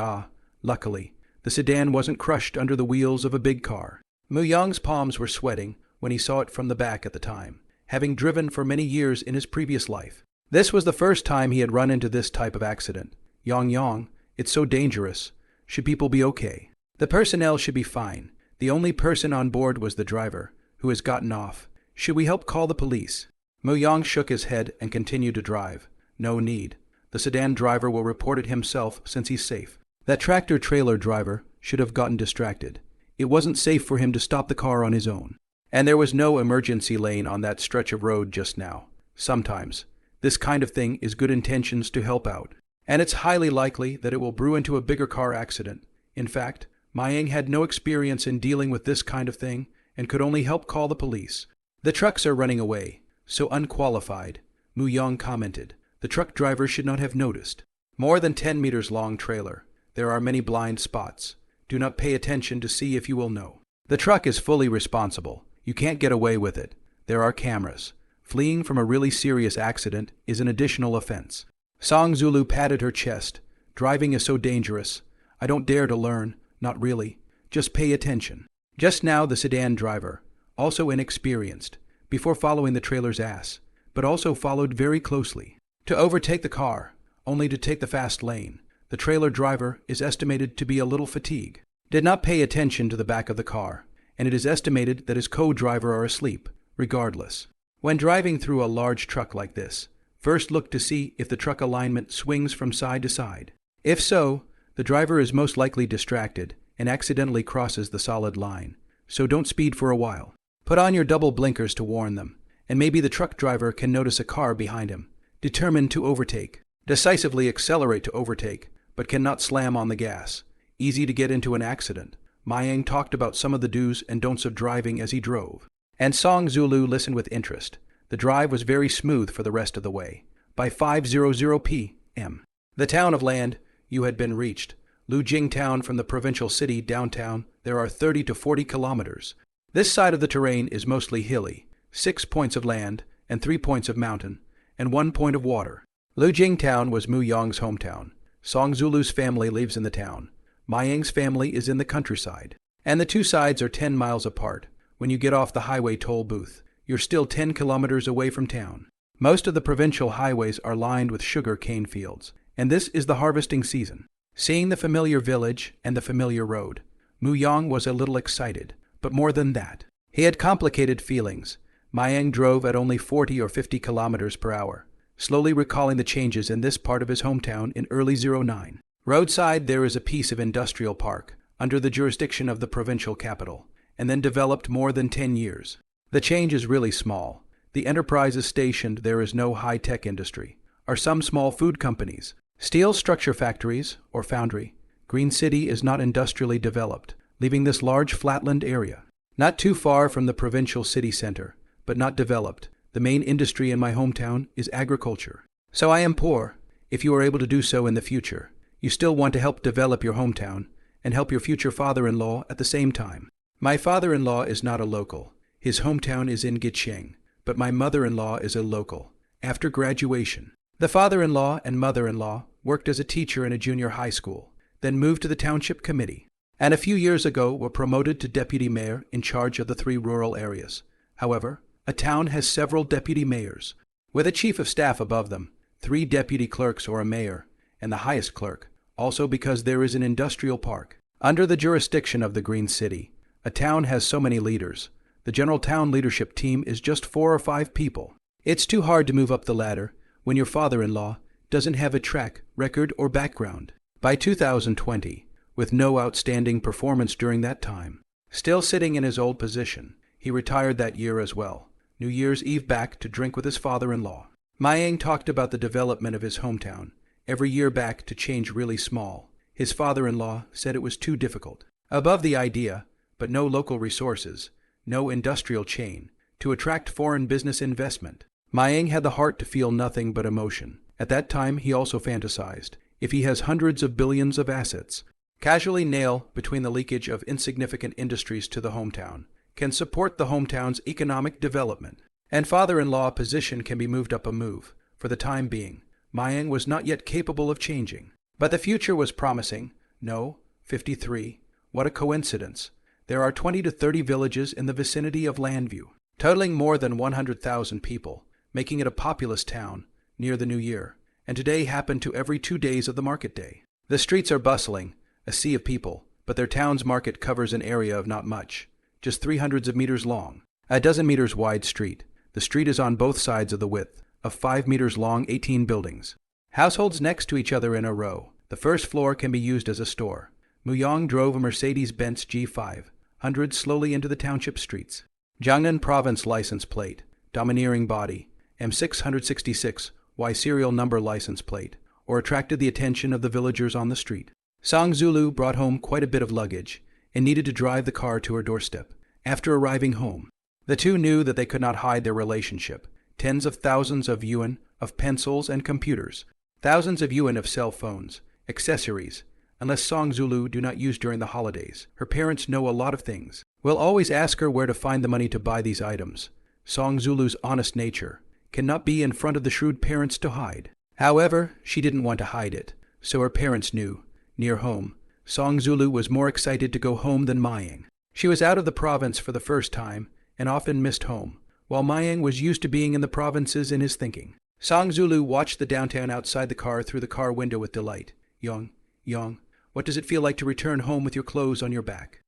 luckily, the sedan wasn't crushed under the wheels of a big car. Muyong's palms were sweating when he saw it from the back at the time, having driven for many years in his previous life. This was the first time he had run into this type of accident. Yang, it's so dangerous. Should people be okay? The personnel should be fine. The only person on board was the driver, who has gotten off. Should we help call the police? Muyong shook his head and continued to drive. No need. The sedan driver will report it himself since he's safe. That tractor-trailer driver should have gotten distracted. It wasn't safe for him to stop the car on his own. And there was no emergency lane on that stretch of road just now. Sometimes, this kind of thing is good intentions to help out. And it's highly likely that it will brew into a bigger car accident. In fact, Mayang had no experience in dealing with this kind of thing and could only help call the police. The trucks are running away, so unqualified, Muyong commented. The truck driver should not have noticed. More than 10 meters long trailer. There are many blind spots. Do not pay attention to see if you will know. The truck is fully responsible. You can't get away with it. There are cameras. Fleeing from a really serious accident is an additional offense. Song Zulu patted her chest. Driving is so dangerous. I don't dare to learn. Not really. Just pay attention. Just now the sedan driver, also inexperienced, before following the trailer's ass, but also followed very closely. To overtake the car, only to take the fast lane. The trailer driver is estimated to be a little fatigued. Did not pay attention to the back of the car, and it is estimated that his co-driver are asleep, regardless. When driving through a large truck like this, first look to see if the truck alignment swings from side to side. If so, the driver is most likely distracted and accidentally crosses the solid line, so don't speed for a while. Put on your double blinkers to warn them, and maybe the truck driver can notice a car behind him, determined to overtake. Decisively accelerate to overtake, but cannot slam on the gas. Easy to get into an accident. Mayang talked about some of the do's and don'ts of driving as he drove. And Song Zulu listened with interest. The drive was very smooth for the rest of the way. By 5:00 p.m. The town of Land, you had been reached. Lujing town from the provincial city downtown, there are 30 to 40 kilometers. This side of the terrain is mostly hilly, 6 points of land and 3 points of mountain, and 1 point of water. Lujing town was Muyong's hometown. Song Zulu's family lives in the town. Mayang's family is in the countryside. And the two sides are 10 miles apart. When you get off the highway toll booth, you're still 10 kilometers away from town. Most of the provincial highways are lined with sugar cane fields, and this is the harvesting season. Seeing the familiar village and the familiar road, Muyong was a little excited, but more than that. He had complicated feelings. Mayang drove at only 40 or 50 kilometers per hour, slowly recalling the changes in this part of his hometown in early 09. Roadside there is a piece of industrial park, under the jurisdiction of the provincial capital, and then developed more than 10 years. The change is really small. The enterprises stationed there is no high-tech industry, are some small food companies, steel structure factories, or foundry. Green City is not industrially developed, leaving this large flatland area. Not too far from the provincial city center, but not developed. The main industry in my hometown is agriculture. So I am poor. If you are able to do so in the future, you still want to help develop your hometown and help your future father-in-law at the same time. My father-in-law is not a local. His hometown is in Gicheng, but my mother-in-law is a local. After graduation, the father-in-law and mother-in-law worked as a teacher in a junior high school, then moved to the township committee, and a few years ago were promoted to deputy mayor in charge of the 3 rural areas. However, a town has several deputy mayors, with a chief of staff above them, 3 deputy clerks or a mayor, and the highest clerk, also because there is an industrial park. Under the jurisdiction of the Green City, a town has so many leaders. The general town leadership team is just 4 or 5 people. It's too hard to move up the ladder when your father-in-law doesn't have a track record or background. By 2020, with no outstanding performance during that time, still sitting in his old position, he retired that year as well. New Year's Eve back to drink with his father-in-law. Mayang talked about the development of his hometown. Every year back to change really small. His father-in-law said it was too difficult. Above the idea, but no local resources, no industrial chain, to attract foreign business investment. Mayang had the heart to feel nothing but emotion. At that time he also fantasized, if he has hundreds of billions of assets, casually nail between the leakage of insignificant industries to the hometown, can support the hometown's economic development. And father-in-law position can be moved up a move. For the time being, Mayang was not yet capable of changing. But the future was promising. No, 53. What a coincidence. There are 20 to 30 villages in the vicinity of Landview, totaling more than 100,000 people, making it a populous town near the new year. And today happened to every 2 days of the market day. The streets are bustling, a sea of people, but their town's market covers an area of not much, just 300 meters long, a dozen meters wide street. The street is on both sides of the width of 5 meters long, 18 buildings. Households next to each other in a row. The first floor can be used as a store. Muyong drove a Mercedes-Benz G500 slowly into the township streets. Jiangnan Province license plate, domineering body, M666, Y serial number license plate, or attracted the attention of the villagers on the street. Song Zulu brought home quite a bit of luggage and needed to drive the car to her doorstep. After arriving home, the two knew that they could not hide their relationship. Tens of thousands of yuan of pencils and computers, thousands of yuan of cell phones, accessories, unless Song Zulu do not use during the holidays. Her parents know a lot of things. Will always ask her where to find the money to buy these items. Song Zulu's honest nature cannot be in front of the shrewd parents to hide. However, she didn't want to hide it, so her parents knew. Near home, Song Zulu was more excited to go home than Mayang. She was out of the province for the first time and often missed home, while Mayang was used to being in the provinces in his thinking. Song Zulu watched the downtown outside the car through the car window with delight. Young, what does it feel like to return home with your clothes on your back?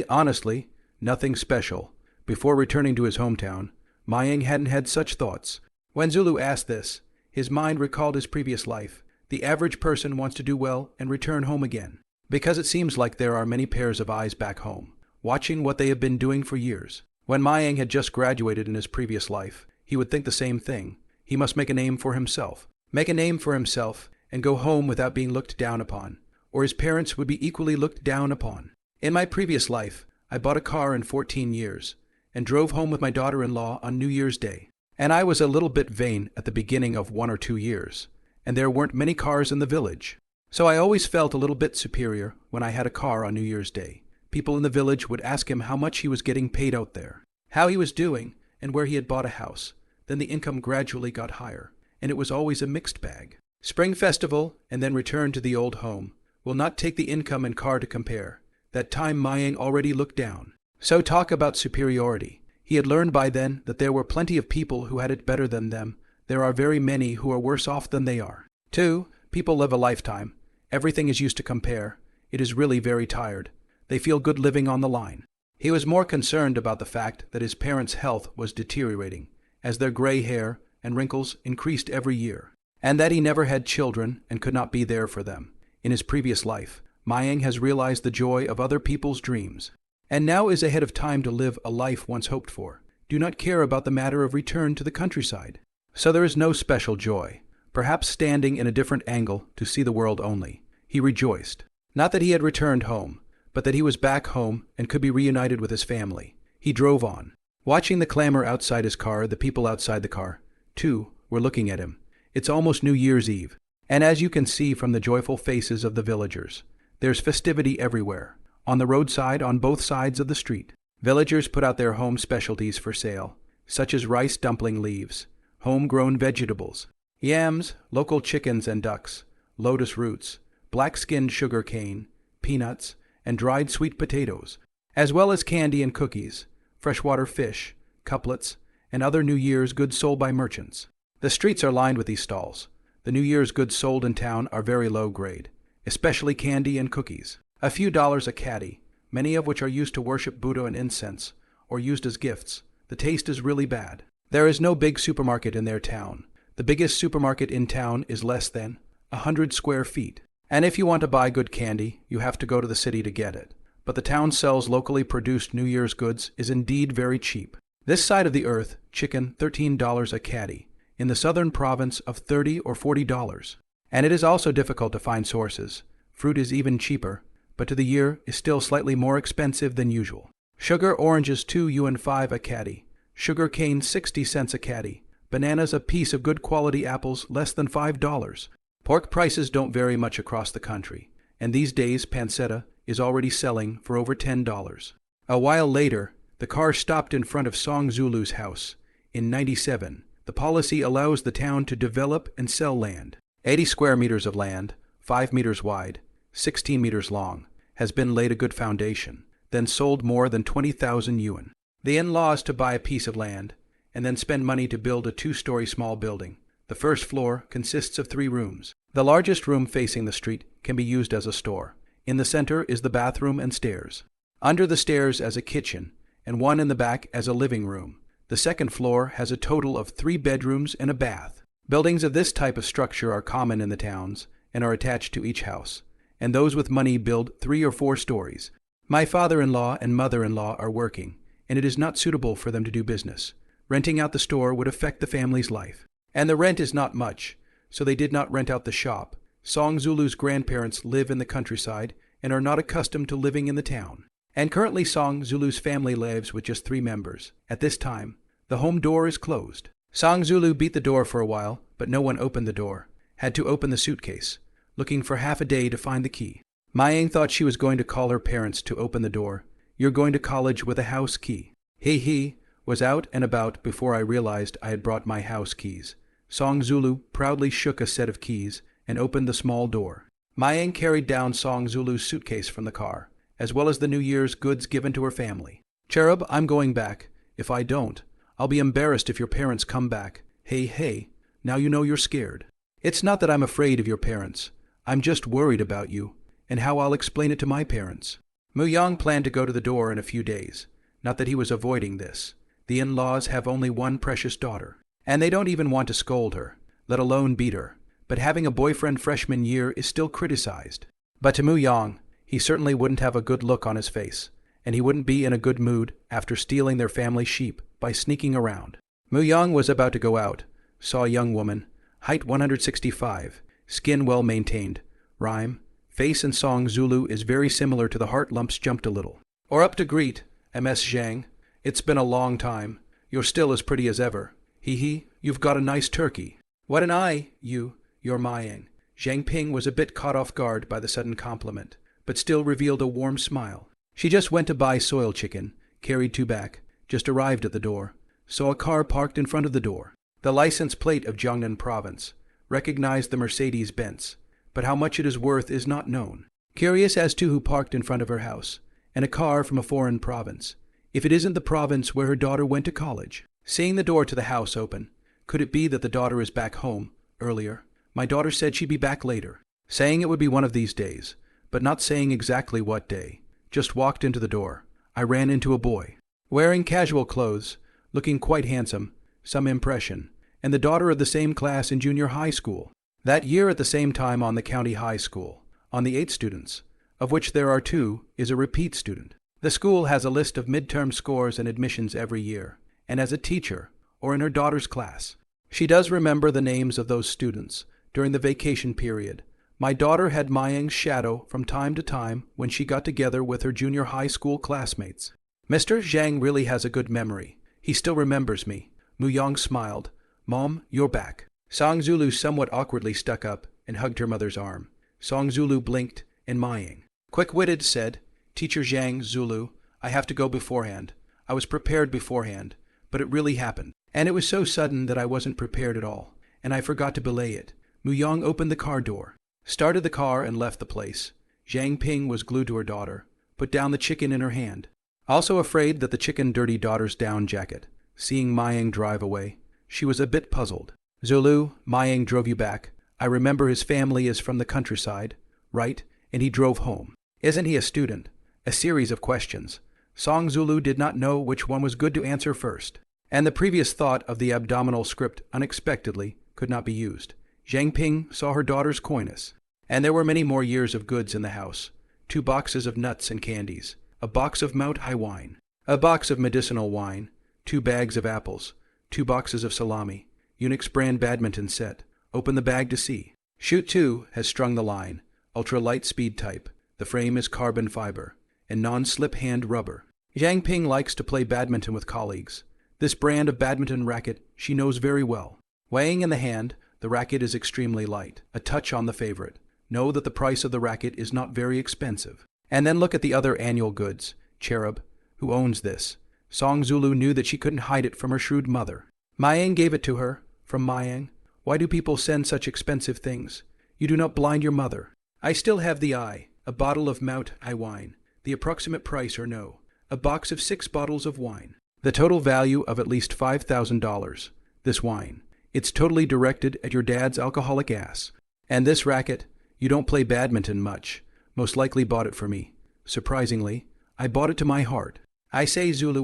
Honestly, nothing special. Before returning to his hometown, Mayang hadn't had such thoughts. When Zulu asked this, his mind recalled his previous life. The average person wants to do well and return home again, because it seems like there are many pairs of eyes back home, watching what they have been doing for years. When Mayang had just graduated in his previous life, he would think the same thing. He must make a name for himself. Make a name for himself and go home without being looked down upon, or his parents would be equally looked down upon. In my previous life, I bought a car in 14 years and drove home with my daughter-in-law on New Year's Day. And I was a little bit vain at the beginning of 1 or 2 years, and there weren't many cars in the village. So I always felt a little bit superior when I had a car on New Year's Day. People in the village would ask him how much he was getting paid out there, how he was doing, and where he had bought a house. Then the income gradually got higher, and it was always a mixed bag. Spring festival, and then return to the old home. Will not take the income and car to compare. That time Mayang already looked down. So talk about superiority. He had learned by then that there were plenty of people who had it better than them. There are very many who are worse off than they are. 2. People live a lifetime. Everything is used to compare. It is really very tired. They feel good living on the line. He was more concerned about the fact that his parents' health was deteriorating, as their gray hair and wrinkles increased every year, and that he never had children and could not be there for them. In his previous life, Mayang has realized the joy of other people's dreams. and now is ahead of time to live a life once hoped for, do not care about the matter of return to the countryside. So there is no special joy, perhaps standing in a different angle to see the world only. He rejoiced, not that he had returned home, but that he was back home and could be reunited with his family. He drove on, watching the clamor outside his car. The people outside the car, too, were looking at him. It's almost New Year's Eve, and as you can see from the joyful faces of the villagers, there's festivity everywhere. On the roadside, on both sides of the street, villagers put out their home specialties for sale, such as rice dumpling leaves, home-grown vegetables, yams, local chickens and ducks, lotus roots, black-skinned sugar cane, peanuts, and dried sweet potatoes, as well as candy and cookies, freshwater fish, cutlets, and other New Year's goods sold by merchants. The streets are lined with these stalls. The New Year's goods sold in town are very low grade, especially candy and cookies. A few dollars a caddy, many of which are used to worship Buddha and incense, or used as gifts. The taste is really bad. There is no big supermarket in their town. The biggest supermarket in town is less than 100 square feet. And if you want to buy good candy, you have to go to the city to get it. But the town sells locally produced New Year's goods is indeed very cheap. This side of the earth, chicken $13 a caddy. In the southern province of $30 or $40. And it is also difficult to find sources. Fruit is even cheaper, but to the year is still slightly more expensive than usual. Sugar oranges 2 yuan 5 a caddy. Sugar cane 60 cents a caddy. Bananas a piece of good quality apples less than $5. Pork prices don't vary much across the country, and these days pancetta is already selling for over $10. A while later, the car stopped in front of Song Zulu's house. In 97, the policy allows the town to develop and sell land. 80 square meters of land, 5 meters wide, 16 meters long, has been laid a good foundation, then sold more than 20,000 yuan. The in-law is to buy a piece of land, and then spend money to build a 2-story small building. The first floor consists of 3 rooms. The largest room facing the street can be used as a store. In the center is the bathroom and stairs. Under the stairs as a kitchen, and one in the back as a living room. The second floor has a total of 3 bedrooms and a bath. Buildings of this type of structure are common in the towns and are attached to each house, and those with money build 3 or 4 stories. My father-in-law and mother-in-law are working, and it is not suitable for them to do business. Renting out the store would affect the family's life. And the rent is not much, so they did not rent out the shop. Song Zulu's grandparents live in the countryside and are not accustomed to living in the town. And currently Song Zulu's family lives with just 3 members. At this time, the home door is closed. Song Zulu beat the door for a while, but no one opened the door. Had to open the suitcase, looking for half a day to find the key. Mayang thought she was going to call her parents to open the door. You're going to college with a house key. He was out and about before I realized I had brought my house keys. Song Zulu proudly shook a set of keys and opened the small door. Mayang carried down Song Zulu's suitcase from the car, as well as the New Year's goods given to her family. Cherub, I'm going back. If I don't, I'll be embarrassed if your parents come back. Hey, now you know you're scared. It's not that I'm afraid of your parents. I'm just worried about you, and how I'll explain it to my parents. Muyang planned to go to the door in a few days. Not that he was avoiding this. The in-laws have only one precious daughter, and they don't even want to scold her, let alone beat her. But having a boyfriend freshman year is still criticized. But to Muyang, he certainly wouldn't have a good look on his face, and he wouldn't be in a good mood after stealing their family sheep by sneaking around. Muyang was about to go out, saw a young woman, height 165, skin well maintained, rhyme, face in Song Zulu is very similar to the heart lumps jumped a little. Or up to greet, MS Zhang. It's been a long time. You're still as pretty as ever. You've got a nice turkey. What an eye, you're Mayang. Zhang Ping was a bit caught off guard by the sudden compliment, but still revealed a warm smile. She just went to buy soil chicken, carried 2 back, just arrived at the door, saw a car parked in front of the door. The license plate of Jiangnan province, recognized the Mercedes-Benz, but how much it is worth is not known. Curious as to who parked in front of her house, and a car from a foreign province. If it isn't the province where her daughter went to college. Seeing the door to the house open, could it be that the daughter is back home, earlier? My daughter said she'd be back later. Saying it would be one of these days, but not saying exactly what day. Just walked into the door. I ran into a boy. Wearing casual clothes, looking quite handsome, some impression, and the daughter of the same class in junior high school. That year at the same time on the county high school, on the 8 students, of which there are 2, is a repeat student. The school has a list of midterm scores and admissions every year, and as a teacher, or in her daughter's class, she does remember the names of those students. During the vacation period, my daughter had Mayang's shadow from time to time when she got together with her junior high school classmates. Mr. Zhang really has a good memory. He still remembers me. Muyang smiled. Mom, you're back. Song Zulu somewhat awkwardly stuck up and hugged her mother's arm. Song Zulu blinked, and Mayang, quick-witted, said, Teacher Zhang, Zulu, I have to go beforehand. I was prepared beforehand, but it really happened. And it was so sudden that I wasn't prepared at all, and I forgot to belay it. Muyang opened the car door, started the car, and left the place. Zhang Ping was glued to her daughter, put down the chicken in her hand, also afraid that the chicken dirty daughter's down jacket. Seeing Mayang drive away, she was a bit puzzled. Zulu, Mayang drove you back. I remember his family is from the countryside, right? And he drove home. Isn't he a student? A series of questions. Song Zulu did not know which one was good to answer first, and the previous thought of the abdominal script unexpectedly could not be used. Zhang Ping saw her daughter's coyness, and there were many more years of goods in the house. 2 boxes of nuts and candies, a box of Mount-High wine, a box of medicinal wine, 2 bags of apples, 2 boxes of salami, Unix brand badminton set. Open the bag to see. Shoot 2 has strung the line, ultra-light speed type. The frame is carbon fiber and non-slip hand rubber. Zhang Ping likes to play badminton with colleagues. This brand of badminton racket she knows very well. Weighing in the hand, the racket is extremely light, a touch on the favorite. Know that the price of the racket is not very expensive. And then look at the other annual goods. Cherub, who owns this? Song Zulu knew that she couldn't hide it from her shrewd mother. Mayang gave it to her. From Mayang. Why do people send such expensive things? You do not blind your mother. I still have the eye. A bottle of Mount-High wine. The approximate price or no. A box of 6 bottles of wine. The total value of at least $5,000. This wine. It's totally directed at your dad's alcoholic ass. And this racket, you don't play badminton much. Most likely bought it for me. Surprisingly, I bought it to my heart. I say, Zulu,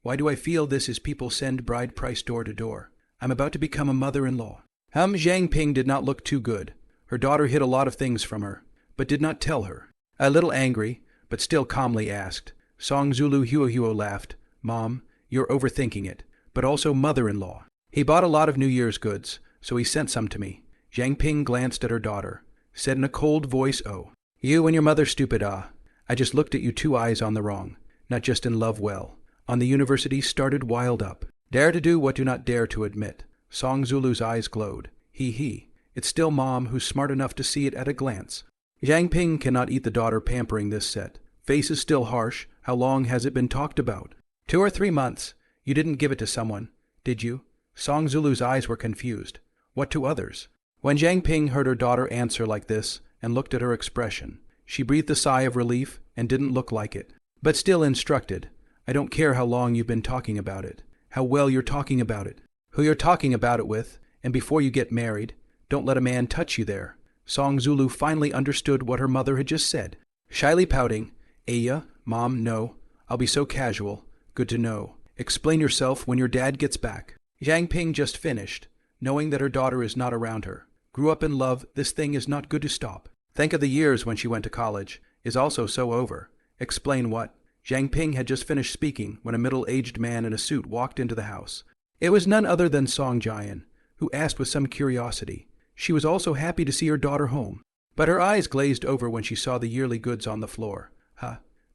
why do I feel this is people send bride price door to door? I'm about to become a mother-in-law. Zhang Ping did not look too good. Her daughter hid a lot of things from her, but did not tell her. A little angry, but still calmly asked. Song Zulu Huo laughed. Mom, you're overthinking it, but also mother-in-law. He bought a lot of New Year's goods, so he sent some to me. Zhang Ping glanced at her daughter, said in a cold voice, Oh, you and your mother stupid, I just looked at you 2 eyes on the wrong, not just in love well. On the university started wild up. Dare to do what do not dare to admit. Song Zulu's eyes glowed. He. It's still Mom who's smart enough to see it at a glance. Zhang Ping cannot eat the daughter pampering this set. Face is still harsh. How long has it been talked about? 2 or 3 months. You didn't give it to someone, did you? Song Zulu's eyes were confused. What to others? When Zhang Ping heard her daughter answer like this and looked at her expression, she breathed a sigh of relief and didn't look like it. But still instructed. I don't care how long you've been talking about it. How well you're talking about it. Who you're talking about it with. And before you get married, don't let a man touch you there. Song Zulu finally understood what her mother had just said. Shyly pouting, Aya, Mom, no. I'll be so casual. Good to know. Explain yourself when your dad gets back. Zhang Ping just finished, knowing that her daughter is not around her. Grew up in love, this thing is not good to stop. Think of the years when she went to college. Is also so over. Explain what? Zhang Ping had just finished speaking when a middle-aged man in a suit walked into the house. It was none other than Song Jian, who asked with some curiosity. She was also happy to see her daughter home, but her eyes glazed over when she saw the yearly goods on the floor.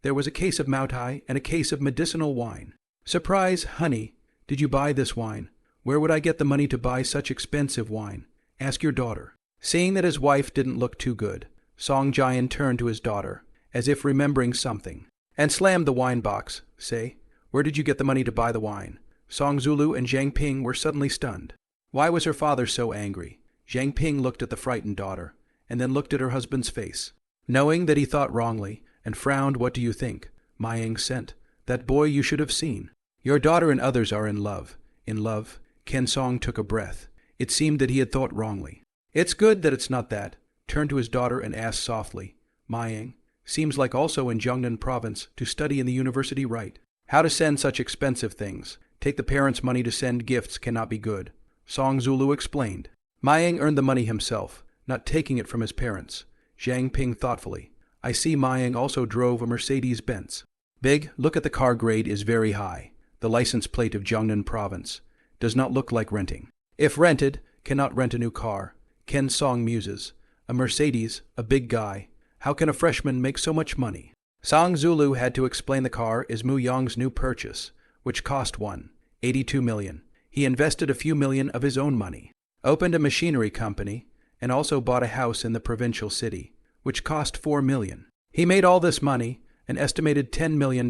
There was a case of Mount-High and a case of medicinal wine. Surprise, honey, did you buy this wine? Where would I get the money to buy such expensive wine? Ask your daughter. Seeing that his wife didn't look too good, Song Jian turned to his daughter, as if remembering something, and slammed the wine box. Say, where did you get the money to buy the wine? Song Zulu and Zhang Ping were suddenly stunned. Why was her father so angry? Zhang Ping looked at the frightened daughter, and then looked at her husband's face. Knowing that he thought wrongly, and frowned, what do you think? Mayang sent. That boy you should have seen. Your daughter and others are in love. In love? Ken Song took a breath. It seemed that he had thought wrongly. It's good that it's not that. Turned to his daughter and asked softly. Mayang, seems like also in Jiangnan province to study in the university, right? How to send such expensive things. Take the parents' money to send gifts cannot be good. Song Zulu explained. Mayang earned the money himself, not taking it from his parents. Zhang Ping thoughtfully. I see Mayang also drove a Mercedes-Benz. Big, look at the car, grade is very high. The license plate of Jiangnan province. Does not look like renting. If rented, cannot rent a new car. Ken Song muses. A Mercedes, a big guy. How can a freshman make so much money? Song Zulu had to explain the car is Mu Yong's new purchase, which cost 82 million. He invested a few million of his own money, opened a machinery company, and also bought a house in the provincial city, which cost 4 million. He made all this money, an estimated $10 million,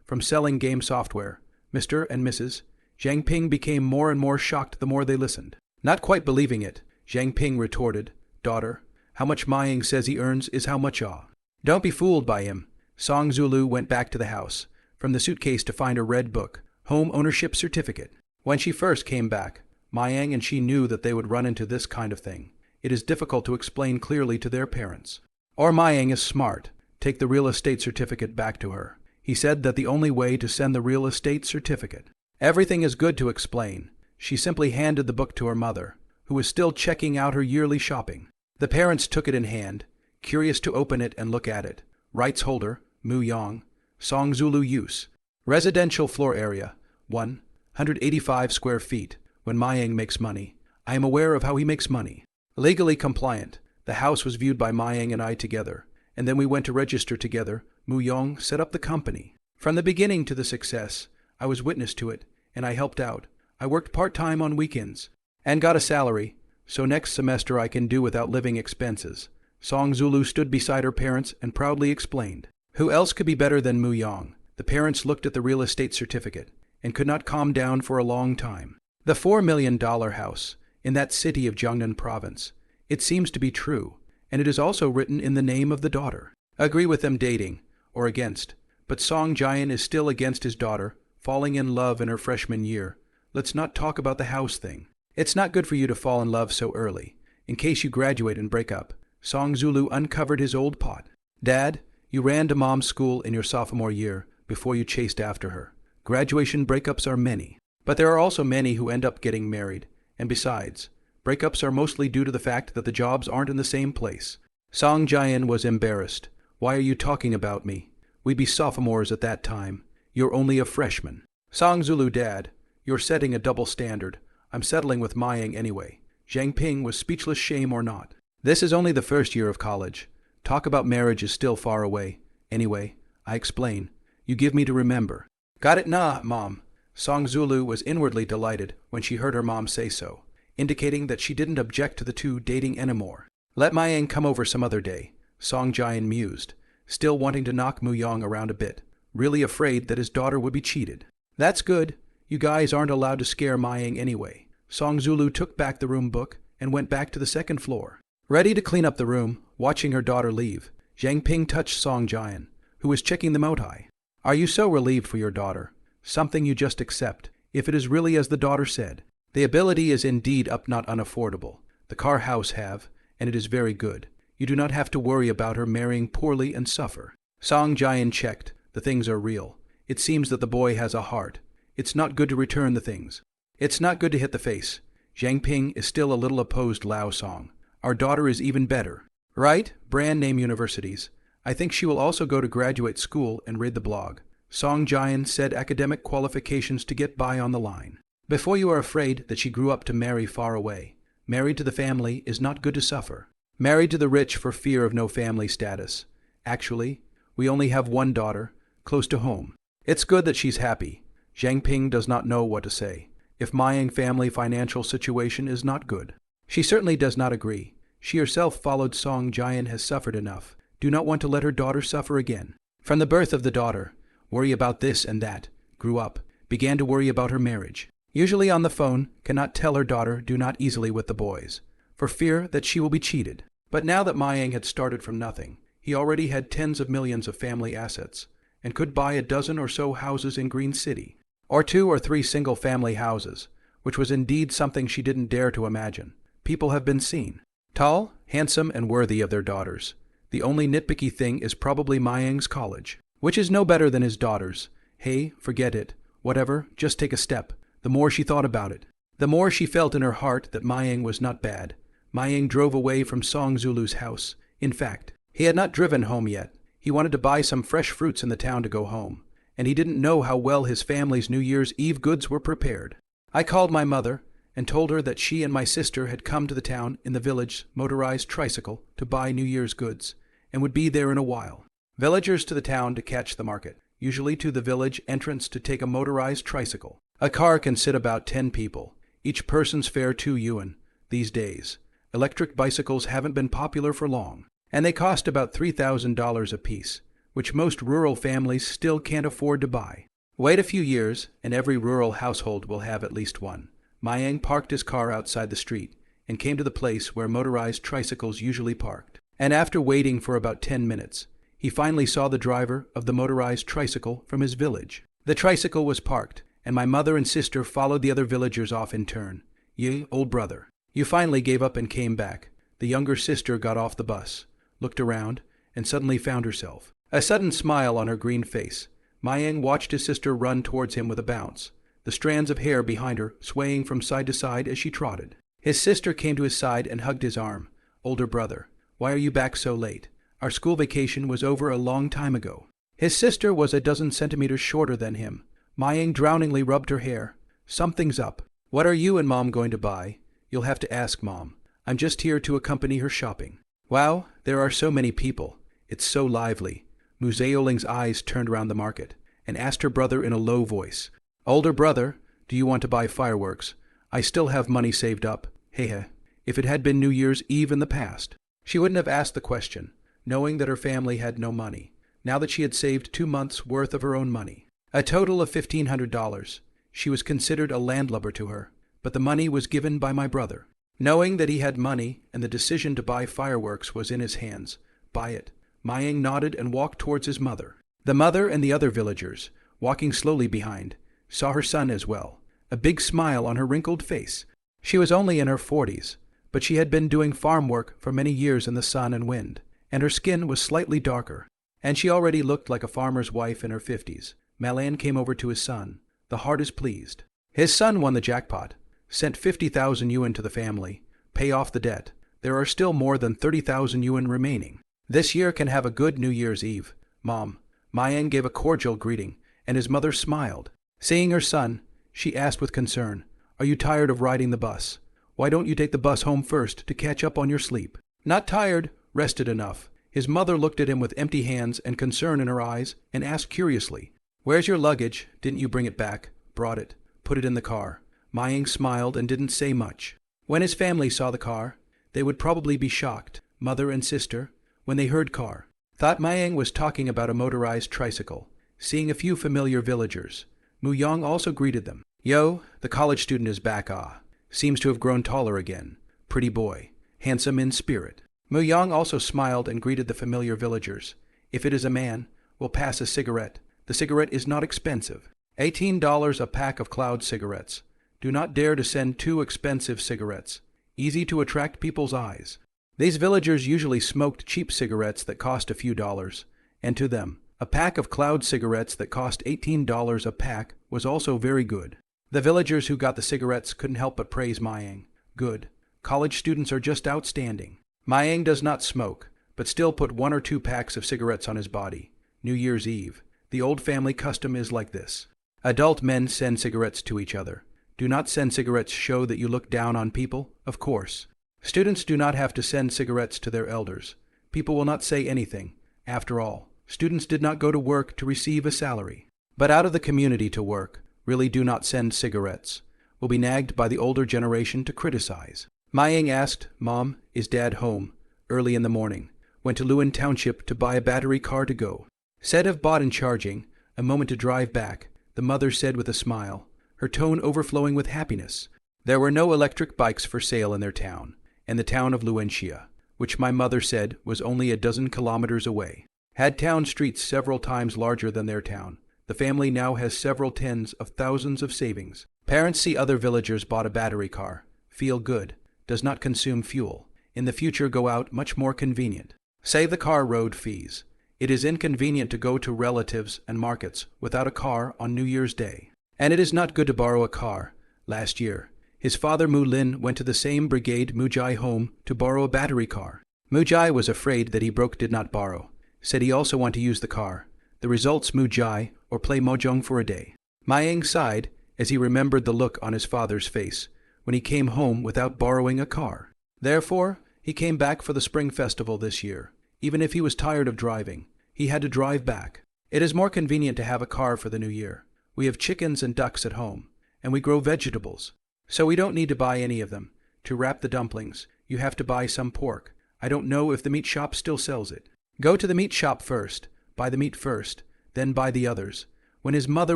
from selling game software. Mr. and Mrs. Zhang Ping became more and more shocked the more they listened. Not quite believing it, Zhang Ping retorted, "Daughter, how much Ma Ying says he earns is how much ah. Don't be fooled by him." Song Zulu went back to the house, from the suitcase to find a red book, home ownership certificate. When she first came back, Ma Yang and she knew that they would run into this kind of thing. It is difficult to explain clearly to their parents. Or Ma Yang is smart. Take the real estate certificate back to her. He said that the only way to send the real estate certificate. Everything is good to explain. She simply handed the book to her mother, who was still checking out her yearly shopping. The parents took it in hand, curious to open it and look at it. Rights holder, Mu Yong. Song Zulu use. Residential floor area, 185 square feet. When Ma Yang makes money, I am aware of how he makes money. Legally compliant. The house was viewed by Ma Yang and I together, and then we went to register together. Mu Yong set up the company. From the beginning to the success, I was witness to it, and I helped out. I worked part-time on weekends, and got a salary, so next semester I can do without living expenses. Song Zulu stood beside her parents and proudly explained. Who else could be better than Mu Yong? The parents looked at the real estate certificate, and could not calm down for a long time. The $4 million house, in that city of Jiangnan province. It seems to be true, and it is also written in the name of the daughter. Agree with them dating, or against, but Song Jian is still against his daughter, falling in love in her freshman year. Let's not talk about the house thing. It's not good for you to fall in love so early, in case you graduate and break up. Song Zulu uncovered his old pot. Dad, you ran to mom's school in your sophomore year before you chased after her. Graduation breakups are many, but there are also many who end up getting married, and besides, breakups are mostly due to the fact that the jobs aren't in the same place. Song Jian was embarrassed. Why are you talking about me? We'd be sophomores at that time. You're only a freshman. Song Zulu, Dad, you're setting a double standard. I'm settling with Ma Yang anyway. Zhang Ping was speechless, shame or not. This is only the first year of college. Talk about marriage is still far away. Anyway, I explain. You give me to remember. Got it nah, Mom. Song Zulu was inwardly delighted when she heard her mom say so, indicating that she didn't object to the two dating anymore. Let Ma Yang come over some other day. Song Jian mused, still wanting to knock Mu Yong around a bit, really afraid that his daughter would be cheated. That's good. You guys aren't allowed to scare Ma Yang anyway. Song Zulu took back the room book and went back to the second floor. Ready to clean up the room, watching her daughter leave, Zhang Ping touched Song Jian, who was checking them out high. Are you so relieved for your daughter? Something you just accept, if it is really as the daughter said. The ability is indeed up not unaffordable. The car house have, and it is very good. You do not have to worry about her marrying poorly and suffer. Song Jian checked. The things are real. It seems that the boy has a heart. It's not good to return the things. It's not good to hit the face. Zhang Ping is still a little opposed Lao Song. Our daughter is even better. Right? Brand name universities. I think she will also go to graduate school and read the blog. Song Jian said academic qualifications to get by on the line. Before you are afraid that she grew up to marry far away. Married to the family is not good to suffer. Married to the rich for fear of no family status. Actually, we only have one daughter, close to home. It's good that she's happy. Zhang Ping does not know what to say. If Ma Yang family financial situation is not good. She certainly does not agree. She herself followed Song Jian has suffered enough. Do not want to let her daughter suffer again. From the birth of the daughter, worry about this and that. Grew up, began to worry about her marriage. Usually on the phone, cannot tell her daughter do not easily with the boys, for fear that she will be cheated. But now that Ma Yang had started from nothing, he already had tens of millions of family assets, and could buy a dozen or so houses in Green City, or 2 or 3 single-family houses, which was indeed something she didn't dare to imagine. People have been seen. Tall, handsome, and worthy of their daughters. The only nitpicky thing is probably Ma Yang's college, which is no better than his daughter's. Hey, forget it. Whatever, just take a step. The more she thought about it, the more she felt in her heart that Ma Yang was not bad. Ma Yang drove away from Song Zulu's house. In fact, he had not driven home yet. He wanted to buy some fresh fruits in the town to go home, and he didn't know how well his family's New Year's Eve goods were prepared. I called my mother and told her that she and my sister had come to the town in the village motorized tricycle to buy New Year's goods and would be there in a while. Villagers to the town to catch the market, usually to the village entrance to take a motorized tricycle. A car can sit about 10 people, each person's fare 2 yuan. These days, electric bicycles haven't been popular for long, and they cost about $3,000 apiece, which most rural families still can't afford to buy. Wait a few years, and every rural household will have at least one. Mayang parked his car outside the street and came to the place where motorized tricycles usually parked. And after waiting for about 10 minutes, he finally saw the driver of the motorized tricycle from his village. The tricycle was parked, and my mother and sister followed the other villagers off in turn. "You, old brother, you finally gave up and came back." The younger sister got off the bus, looked around, and suddenly found herself. A sudden smile on her green face. Mayang watched his sister run towards him with a bounce, the strands of hair behind her swaying from side to side as she trotted. His sister came to his side and hugged his arm. "Older brother, why are you back so late? Our school vacation was over a long time ago." His sister was a dozen centimeters shorter than him. Mayang drowningly rubbed her hair. "Something's up. What are you and Mom going to buy? You'll have to ask Mom. I'm just here to accompany her shopping." "Wow, there are so many people. It's so lively." Museoling's eyes turned around the market and asked her brother in a low voice, "Older brother, do you want to buy fireworks? I still have money saved up." Hehe. If it had been New Year's Eve in the past, she wouldn't have asked the question, knowing that her family had no money, now that she had saved 2 months' worth of her own money. A total of $1,500. She was considered a landlubber to her, but the money was given by my brother. Knowing that he had money and the decision to buy fireworks was in his hands, buy it. Mayang nodded and walked towards his mother. The mother and the other villagers, walking slowly behind, saw her son as well, a big smile on her wrinkled face. She was only in her 40s, but she had been doing farm work for many years in the sun and wind, and her skin was slightly darker, and she already looked like a farmer's wife in her 50s. Malan came over to his son. The heart is pleased. His son won the jackpot, sent 50,000 yuan to the family, pay off the debt. There are still more than 30,000 yuan remaining. This year can have a good New Year's Eve, Mom. Mayang gave a cordial greeting, and his mother smiled. Seeing her son, she asked with concern, "Are you tired of riding the bus? Why don't you take the bus home first to catch up on your sleep?" "Not tired, rested enough." His mother looked at him with empty hands and concern in her eyes and asked curiously, "Where's your luggage? Didn't you bring it back?" "Brought it. Put it in the car." Mayang smiled and didn't say much. When his family saw the car, they would probably be shocked, mother and sister, when they heard car. Thought Mayang was talking about a motorized tricycle. Seeing a few familiar villagers, Mu Yang also greeted them. "Yo, the college student is back, ah. Seems to have grown taller again. Pretty boy. Handsome in spirit." Mu Yang also smiled and greeted the familiar villagers. "If it is a man, we'll pass a cigarette. The cigarette is not expensive. $18 a pack of Cloud cigarettes. Do not dare to send too expensive cigarettes. Easy to attract people's eyes." These villagers usually smoked cheap cigarettes that cost a few dollars, and to them, a pack of Cloud cigarettes that cost $18 a pack was also very good. The villagers who got the cigarettes couldn't help but praise Mayang. "Good. College students are just outstanding." Mayang does not smoke, but still put 1 or 2 packs of cigarettes on his body. New Year's Eve. The old family custom is like this. Adult men send cigarettes to each other. Do not send cigarettes show that you look down on people, of course. Students do not have to send cigarettes to their elders. People will not say anything. After all, students did not go to work to receive a salary, but out of the community to work. Really do not send cigarettes. Will be nagged by the older generation to criticize. Mayang asked, "Mom, is Dad home?" Early in the morning. Went to Lewin Township to buy a battery car to go. Said have bought and charging. A moment to drive back. The mother said with a smile, her tone overflowing with happiness. There were no electric bikes for sale in their town, and the town of Luenxia, which my mother said was only a dozen kilometers away, had town streets several times larger than their town. The family now has several tens of thousands of savings. Parents see other villagers bought a battery car. Feel good. Does not consume fuel. In the future go out much more convenient. Save the car road fees. It is inconvenient to go to relatives and markets without a car on New Year's Day. And it is not good to borrow a car. Last year, his father Mu Lin went to the same brigade Mu Jai home to borrow a battery car. Mu Jai was afraid that he broke did not borrow. said he also wanted to use the car. The results mu jai, or play mahjong for a day. Mayang sighed as he remembered the look on his father's face when he came home without borrowing a car. Therefore, he came back for the Spring Festival this year. Even if he was tired of driving, he had to drive back. It is more convenient to have a car for the new year. We have chickens and ducks at home, and we grow vegetables. So we don't need to buy any of them. To wrap the dumplings, you have to buy some pork. I don't know if the meat shop still sells it. Go to the meat shop first, buy the meat first, then buy the others. When his mother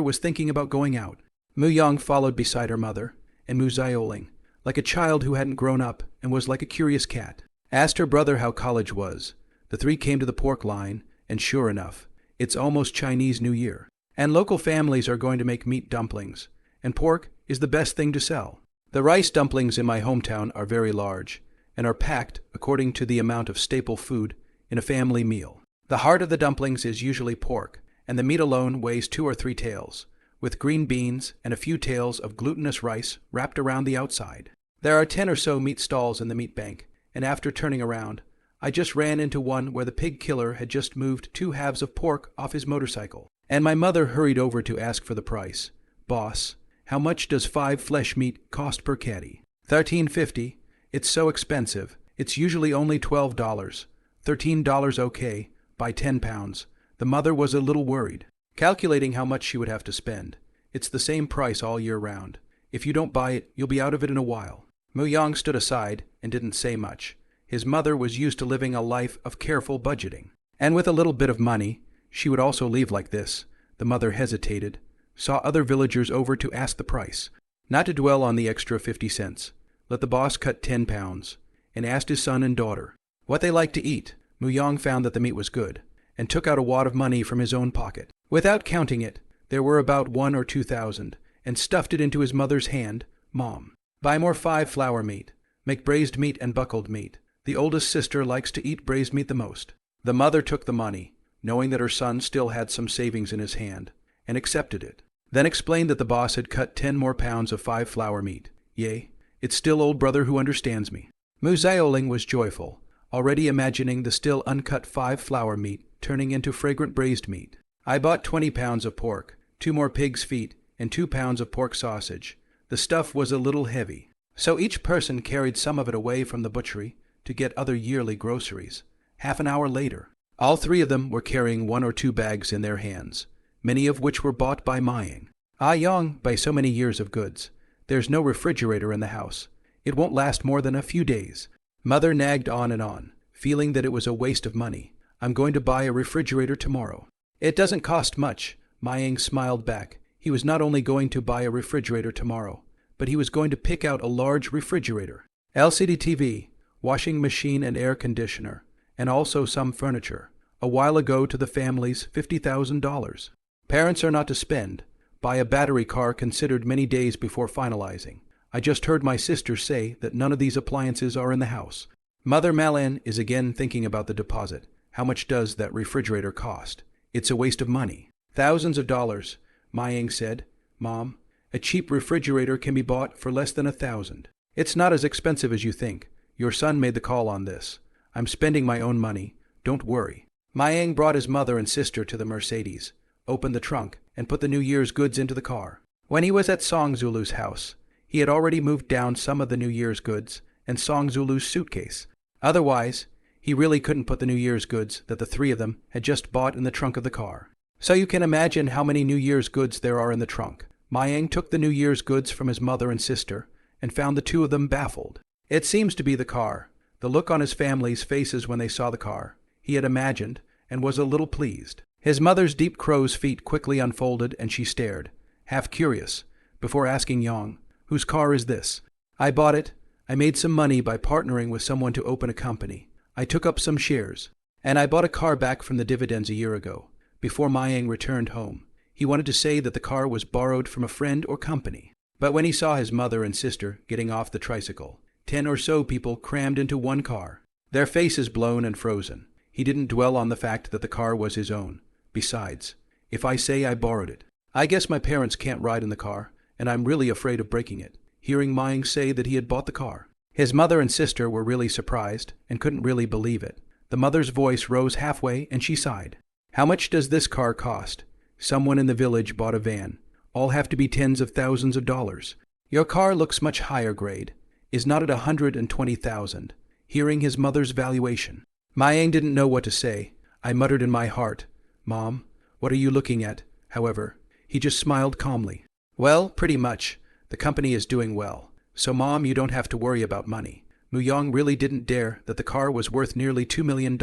was thinking about going out, Mu Yang followed beside her mother, and Mu Zioling, like a child who hadn't grown up and was like a curious cat, asked her brother how college was. The three came to the pork line, and sure enough, it's almost Chinese New Year. And local families are going to make meat dumplings, and pork is the best thing to sell. The rice dumplings in my hometown are very large, and are packed according to the amount of staple food in a family meal. The heart of the dumplings is usually pork, and the meat alone weighs 2 or 3 taels, with green beans and a few taels of glutinous rice wrapped around the outside. There are 10 or so meat stalls in the meat bank, and after turning around, I just ran into one where the pig killer had just moved 2 halves of pork off his motorcycle, and my mother hurried over to ask for the price. Boss, how much does 5 flesh meat cost per caddy? $13.50. It's so expensive. It's usually only $12. $13 okay. Buy 10 pounds. The mother was a little worried, calculating how much she would have to spend. It's the same price all year round. If you don't buy it, you'll be out of it in a while. Mu Yang stood aside and didn't say much. His mother was used to living a life of careful budgeting. And with a little bit of money, she would also leave like this. The mother hesitated, saw other villagers over to ask the price, not to dwell on the extra 50 cents. Let the boss cut 10 pounds, and asked his son and daughter what they liked to eat. Mu Yang found that the meat was good, and took out a wad of money from his own pocket. Without counting it, there were about 1 or 2,000, and stuffed it into his mother's hand. Mom, buy more 5 flour meat. Make braised meat and buckled meat. The oldest sister likes to eat braised meat the most. The mother took the money, knowing that her son still had some savings in his hand, and accepted it. Then explained that the boss had cut 10 more pounds of 5 flour meat. Yea, it's still old brother who understands me. Mu Zioling was joyful, already imagining the still uncut 5 flour meat turning into fragrant braised meat. I bought 20 pounds of pork, 2 more pig's feet, and 2 pounds of pork sausage. The stuff was a little heavy, so each person carried some of it away from the butchery to get other yearly groceries. Half an hour later, all 3 of them were carrying 1 or 2 bags in their hands, many of which were bought by Mayang. Young by so many years of goods. There's no refrigerator in the house. It won't last more than a few days. Mother nagged on, feeling that it was a waste of money. I'm going to buy a refrigerator tomorrow. It doesn't cost much. Mayang smiled back. He was not only going to buy a refrigerator tomorrow, but he was going to pick out a large refrigerator, LCD TV, washing machine and air conditioner, and also some furniture. A while ago to the family's $50,000. Parents are not to spend. Buy a battery car considered many days before finalizing. I just heard my sister say that none of these appliances are in the house. Mother Malin is again thinking about the deposit. How much does that refrigerator cost? It's a waste of money. Thousands of dollars, Mayang said. Mom, a cheap refrigerator can be bought for less than 1,000. It's not as expensive as you think. Your son made the call on this. I'm spending my own money. Don't worry. Mayang brought his mother and sister to the Mercedes, opened the trunk, and put the New Year's goods into the car. When he was at Song Zulu's house, he had already moved down some of the New Year's goods and Song Zulu's suitcase. Otherwise, he really couldn't put the New Year's goods that the 3 of them had just bought in the trunk of the car. So you can imagine how many New Year's goods there are in the trunk. Mayang took the New Year's goods from his mother and sister and found the 2 of them baffled. It seems to be the car. The look on his family's faces when they saw the car, he had imagined, and was a little pleased. His mother's deep crow's feet quickly unfolded, and she stared, half curious, before asking Yang, whose car is this? I bought it. I made some money by partnering with someone to open a company. I took up some shares, and I bought a car back from the dividends a year ago, before Mayang returned home. He wanted to say that the car was borrowed from a friend or company. But when he saw his mother and sister getting off the tricycle, 10 or so people crammed into one car, their faces blown and frozen, he didn't dwell on the fact that the car was his own. Besides, if I say I borrowed it, I guess my parents can't ride in the car, and I'm really afraid of breaking it. Hearing Mayang say that he had bought the car, his mother and sister were really surprised and couldn't really believe it. The mother's voice rose halfway and she sighed. How much does this car cost? Someone in the village bought a van. All have to be tens of thousands of dollars. Your car looks much higher grade. Is not at 120,000. Hearing his mother's valuation, Mayang didn't know what to say. I muttered in my heart, Mom, what are you looking at? However, he just smiled calmly. Well, pretty much. The company is doing well. So Mom, you don't have to worry about money. Muyong really didn't dare that the car was worth nearly $2 million.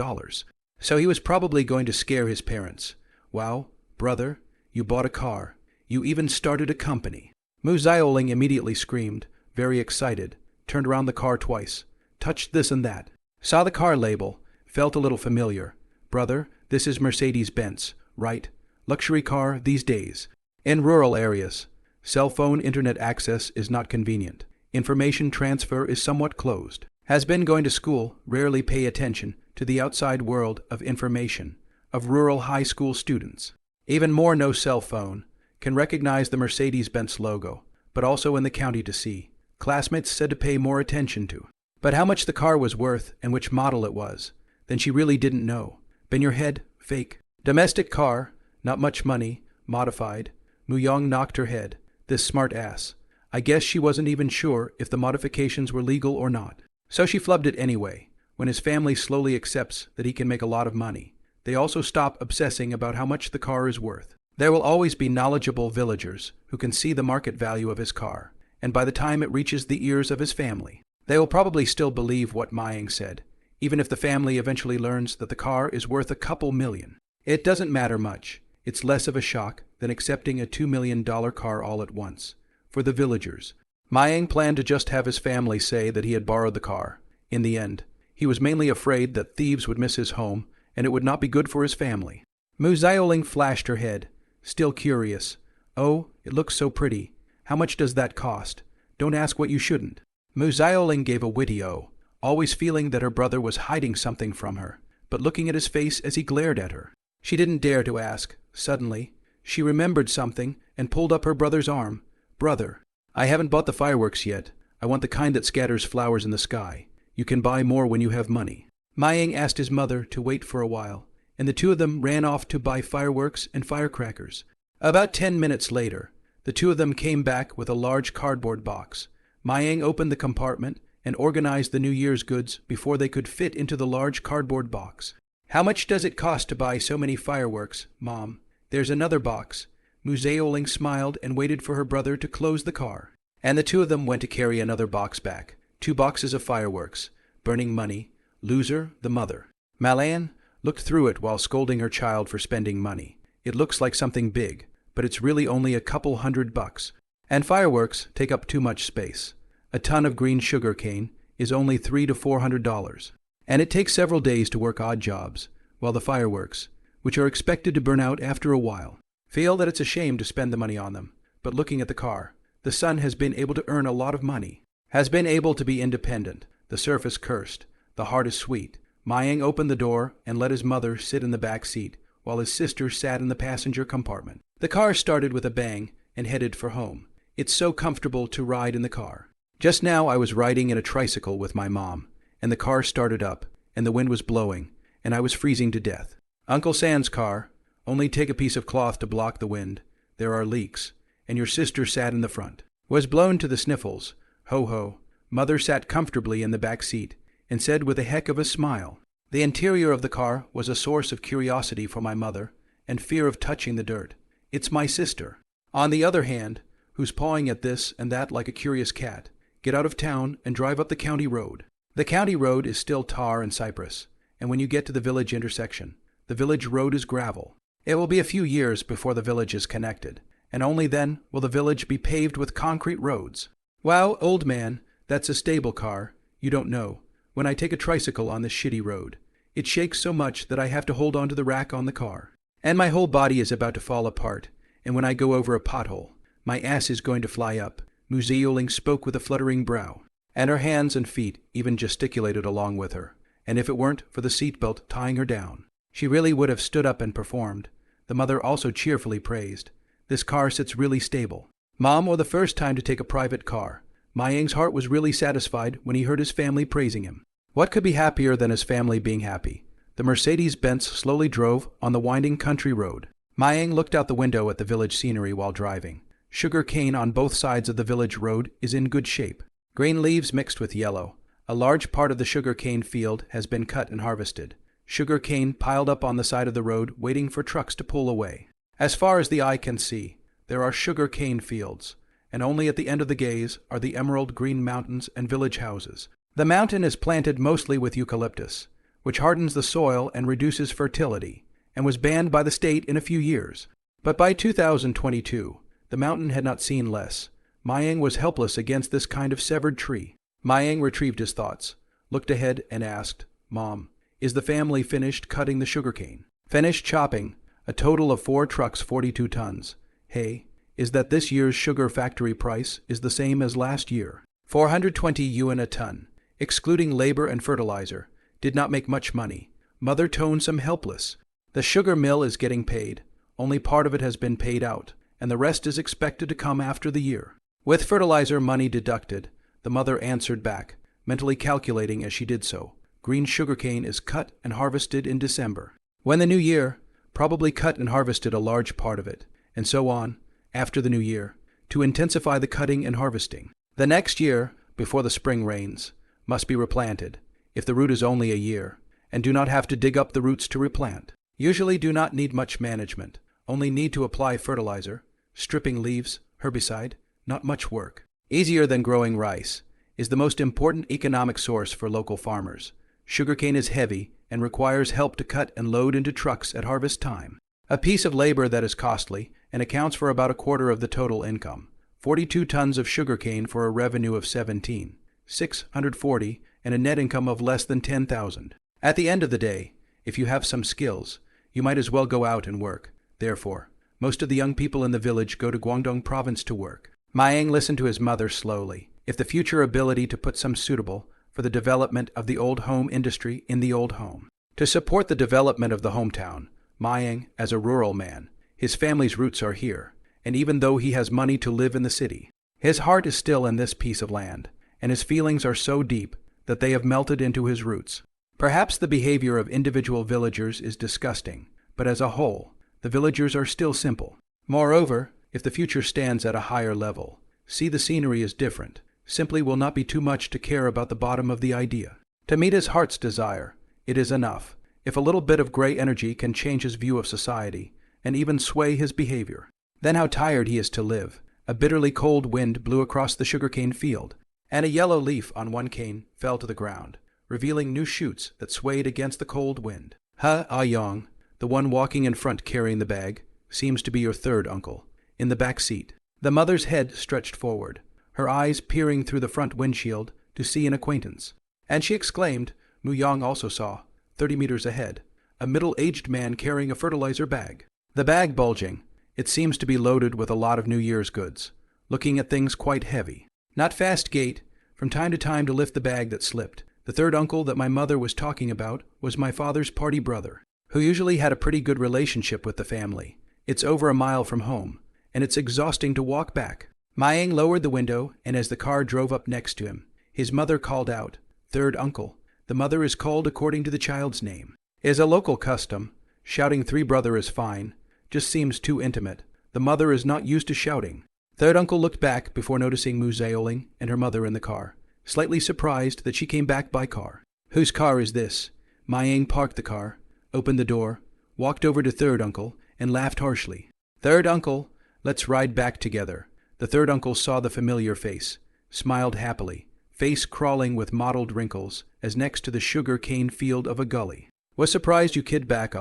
So he was probably going to scare his parents. Wow, brother, you bought a car. You even started a company. Mu Zioling immediately screamed, very excited, turned around the car twice, touched this and that, saw the car label, felt a little familiar. Brother, this is Mercedes-Benz, right? Luxury car these days. In rural areas, cell phone internet access is not convenient. Information transfer is somewhat closed. Has been going to school, rarely pay attention to the outside world of information, of rural high school students. Even more no cell phone. Can recognize the Mercedes-Benz logo, but also in the county to see. Classmates said to pay more attention to. But how much the car was worth and which model it was, then she really didn't know. Been your head? Fake. Domestic car, not much money, modified. Muyong knocked her head. This smart ass. I guess she wasn't even sure if the modifications were legal or not. So she flubbed it anyway. When his family slowly accepts that he can make a lot of money, they also stop obsessing about how much the car is worth. There will always be knowledgeable villagers who can see the market value of his car, and by the time it reaches the ears of his family, they will probably still believe what Mayang said, even if the family eventually learns that the car is worth a couple million. It doesn't matter much. It's less of a shock than accepting a $2 million car all at once. For the villagers, Mayang planned to just have his family say that he had borrowed the car. In the end, he was mainly afraid that thieves would miss his home, and it would not be good for his family. Mu Zioling flashed her head, still curious. Oh, it looks so pretty. How much does that cost? Don't ask what you shouldn't. Mu Zioling gave a witty oh, always feeling that her brother was hiding something from her, but looking at his face as he glared at her. She didn't dare to ask. Suddenly, she remembered something and pulled up her brother's arm. Brother, I haven't bought the fireworks yet. I want the kind that scatters flowers in the sky. You can buy more when you have money. Mayang asked his mother to wait for a while, and the two of them ran off to buy fireworks and firecrackers. About 10 minutes later, the two of them came back with a large cardboard box. Mayang opened the compartment and organized the New Year's goods before they could fit into the large cardboard box. How much does it cost to buy so many fireworks, Mom? There's another box. Mu Zioling smiled and waited for her brother to close the car. And the two of them went to carry another box back. 2 boxes of fireworks. Burning money. Loser, the mother. Malan looked through it while scolding her child for spending money. It looks like something big, but it's really only a couple $100. And fireworks take up too much space. A ton of green sugar cane is only $300 to $400. And it takes several days to work odd jobs, while the fireworks, which are expected to burn out after a while, feel that it's a shame to spend the money on them. But looking at the car, the son has been able to earn a lot of money, has been able to be independent. The surface cursed. The heart is sweet. Mayang opened the door and let his mother sit in the back seat, while his sister sat in the passenger compartment. The car started with a bang and headed for home. It's so comfortable to ride in the car. Just now I was riding in a tricycle with my mom, and the car started up, and the wind was blowing, and I was freezing to death. Uncle San's car, only take a piece of cloth to block the wind. There are leaks, and your sister sat in the front. Was blown to the sniffles. Ho ho. Mother sat comfortably in the back seat, and said with a heck of a smile. The interior of the car was a source of curiosity for my mother, and fear of touching the dirt. It's my sister, on the other hand, who's pawing at this and that like a curious cat. Get out of town and drive up the county road. The county road is still tar and cypress, and when you get to the village intersection, the village road is gravel. It will be a few years before the village is connected, and only then will the village be paved with concrete roads. Wow, old man, that's a stable car. You don't know. When I take a tricycle on this shitty road, it shakes so much that I have to hold onto the rack on the car. And my whole body is about to fall apart, and when I go over a pothole, my ass is going to fly up. Mu Zioling spoke with a fluttering brow, and her hands and feet even gesticulated along with her, and if it weren't for the seatbelt tying her down, she really would have stood up and performed. The mother also cheerfully praised. This car sits really stable. Mom were the first time to take a private car. Mayang's heart was really satisfied when he heard his family praising him. What could be happier than his family being happy? The Mercedes-Benz slowly drove on the winding country road. Mayang looked out the window at the village scenery while driving. Sugar cane on both sides of the village road is in good shape. Green leaves mixed with yellow. A large part of the sugar cane field has been cut and harvested. Sugar cane piled up on the side of the road, waiting for trucks to pull away. As far as the eye can see, there are sugar cane fields, and only at the end of the gaze are the emerald green mountains and village houses. The mountain is planted mostly with eucalyptus, which hardens the soil and reduces fertility, and was banned by the state in a few years. But by 2022, the mountain had not seen less. Mayang was helpless against this kind of severed tree. Mayang retrieved his thoughts, looked ahead, and asked, "Mom, is the family finished cutting the sugarcane?" "Finished chopping. A total of 4 trucks, 42 tons. Hey, is that this year's sugar factory price is the same as last year? 420 yuan a ton, excluding labor and fertilizer. Did not make much money. Mother toned some helpless. The sugar mill is getting paid. Only part of it has been paid out, and the rest is expected to come after the year." With fertilizer money deducted, the mother answered back, mentally calculating as she did so. Green sugarcane is cut and harvested in December. When the new year, probably cut and harvested a large part of it, and so on, after the new year, to intensify the cutting and harvesting. The next year, before the spring rains, must be replanted, if the root is only a year, and do not have to dig up the roots to replant. Usually do not need much management, only need to apply fertilizer, stripping leaves, herbicide, not much work. Easier than growing rice, is the most important economic source for local farmers. Sugarcane is heavy and requires help to cut and load into trucks at harvest time. A piece of labor that is costly and accounts for about a quarter of the total income. 42 tons of sugarcane for a revenue of 17,640 and a net income of less than 10,000. At the end of the day, if you have some skills, you might as well go out and work. Therefore, most of the young people in the village go to Guangdong province to work. Mayang listened to his mother slowly. If the future ability to put some suitable for the development of the old home industry in the old home. To support the development of the hometown, Mayang, as a rural man, his family's roots are here, and even though he has money to live in the city, his heart is still in this piece of land, and his feelings are so deep that they have melted into his roots. Perhaps the behavior of individual villagers is disgusting, but as a whole, the villagers are still simple. Moreover, if the future stands at a higher level, see the scenery is different, simply will not be too much to care about the bottom of the idea. To meet his heart's desire, it is enough, if a little bit of gray energy can change his view of society, and even sway his behavior. Then how tired he is to live. A bitterly cold wind blew across the sugarcane field, and a yellow leaf on one cane fell to the ground, revealing new shoots that swayed against the cold wind. Yong, the one walking in front carrying the bag, seems to be your third uncle, in the back seat. The mother's head stretched forward, her eyes peering through the front windshield to see an acquaintance. And she exclaimed, Mu Yang also saw, 30 meters ahead, a middle-aged man carrying a fertilizer bag. The bag bulging, it seems to be loaded with a lot of New Year's goods, looking at things quite heavy. Not fast gait, from time to time to lift the bag that slipped. The third uncle that my mother was talking about was my father's party brother, who usually had a pretty good relationship with the family. It's over a mile from home, and it's exhausting to walk back. Mayang lowered the window, and as the car drove up next to him, his mother called out, "Third uncle." The mother is called according to the child's name. It is a local custom. Shouting three brother is fine, just seems too intimate. The mother is not used to shouting. Third uncle looked back before noticing Mu Zaoling and her mother in the car, slightly surprised that she came back by car. Whose car is this? Mayang parked the car, opened the door, walked over to third uncle, and laughed harshly. Third uncle, let's ride back together. The third uncle saw the familiar face, smiled happily, face crawling with mottled wrinkles, as next to the sugar cane field of a gully. Was surprised you kid back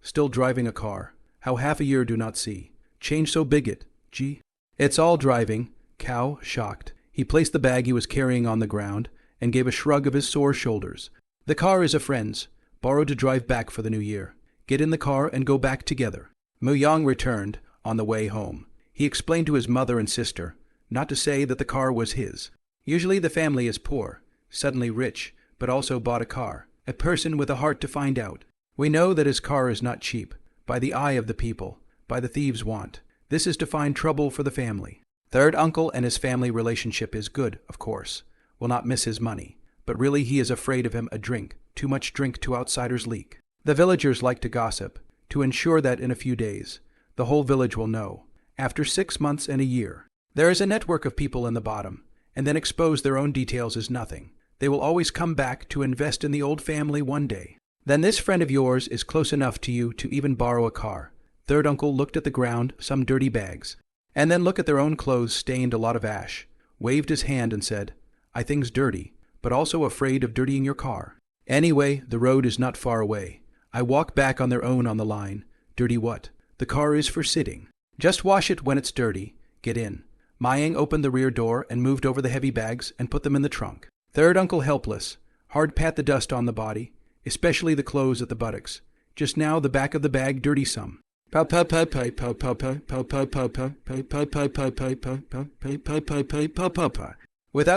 still driving a car. How half a year do not see. Change so big it, gee. It's all driving. Cow, shocked. He placed the bag he was carrying on the ground, and gave a shrug of his sore shoulders. The car is a friend's, borrowed to drive back for the new year. Get in the car and go back together. Mu Yang returned, on the way home. He explained to his mother and sister, not to say that the car was his. Usually the family is poor, suddenly rich, but also bought a car. A person with a heart to find out. We know that his car is not cheap, by the eye of the people, by the thieves' want. This is to find trouble for the family. Third uncle and his family relationship is good, of course. Will not miss his money, but really he is afraid of him a drink. Too much drink to outsiders leak. The villagers like to gossip, to ensure that in a few days, the whole village will know, after 6 months and a year. There is a network of people in the bottom, and then expose their own details as nothing. They will always come back to invest in the old family one day. Then this friend of yours is close enough to you to even borrow a car. Third uncle looked at the ground, some dirty bags, and then look at their own clothes stained a lot of ash, waved his hand and said, I thing's dirty, but also afraid of dirtying your car. Anyway, the road is not far away. I walk back on their own on the line. Dirty what? The car is for sitting. Just wash it when it's dirty. Get in. Mayang opened the rear door and moved over the heavy bags and put them in the trunk. Third uncle helpless, hard pat the dust on the body, especially the clothes at the buttocks. Just now the back of the bag dirty some. Without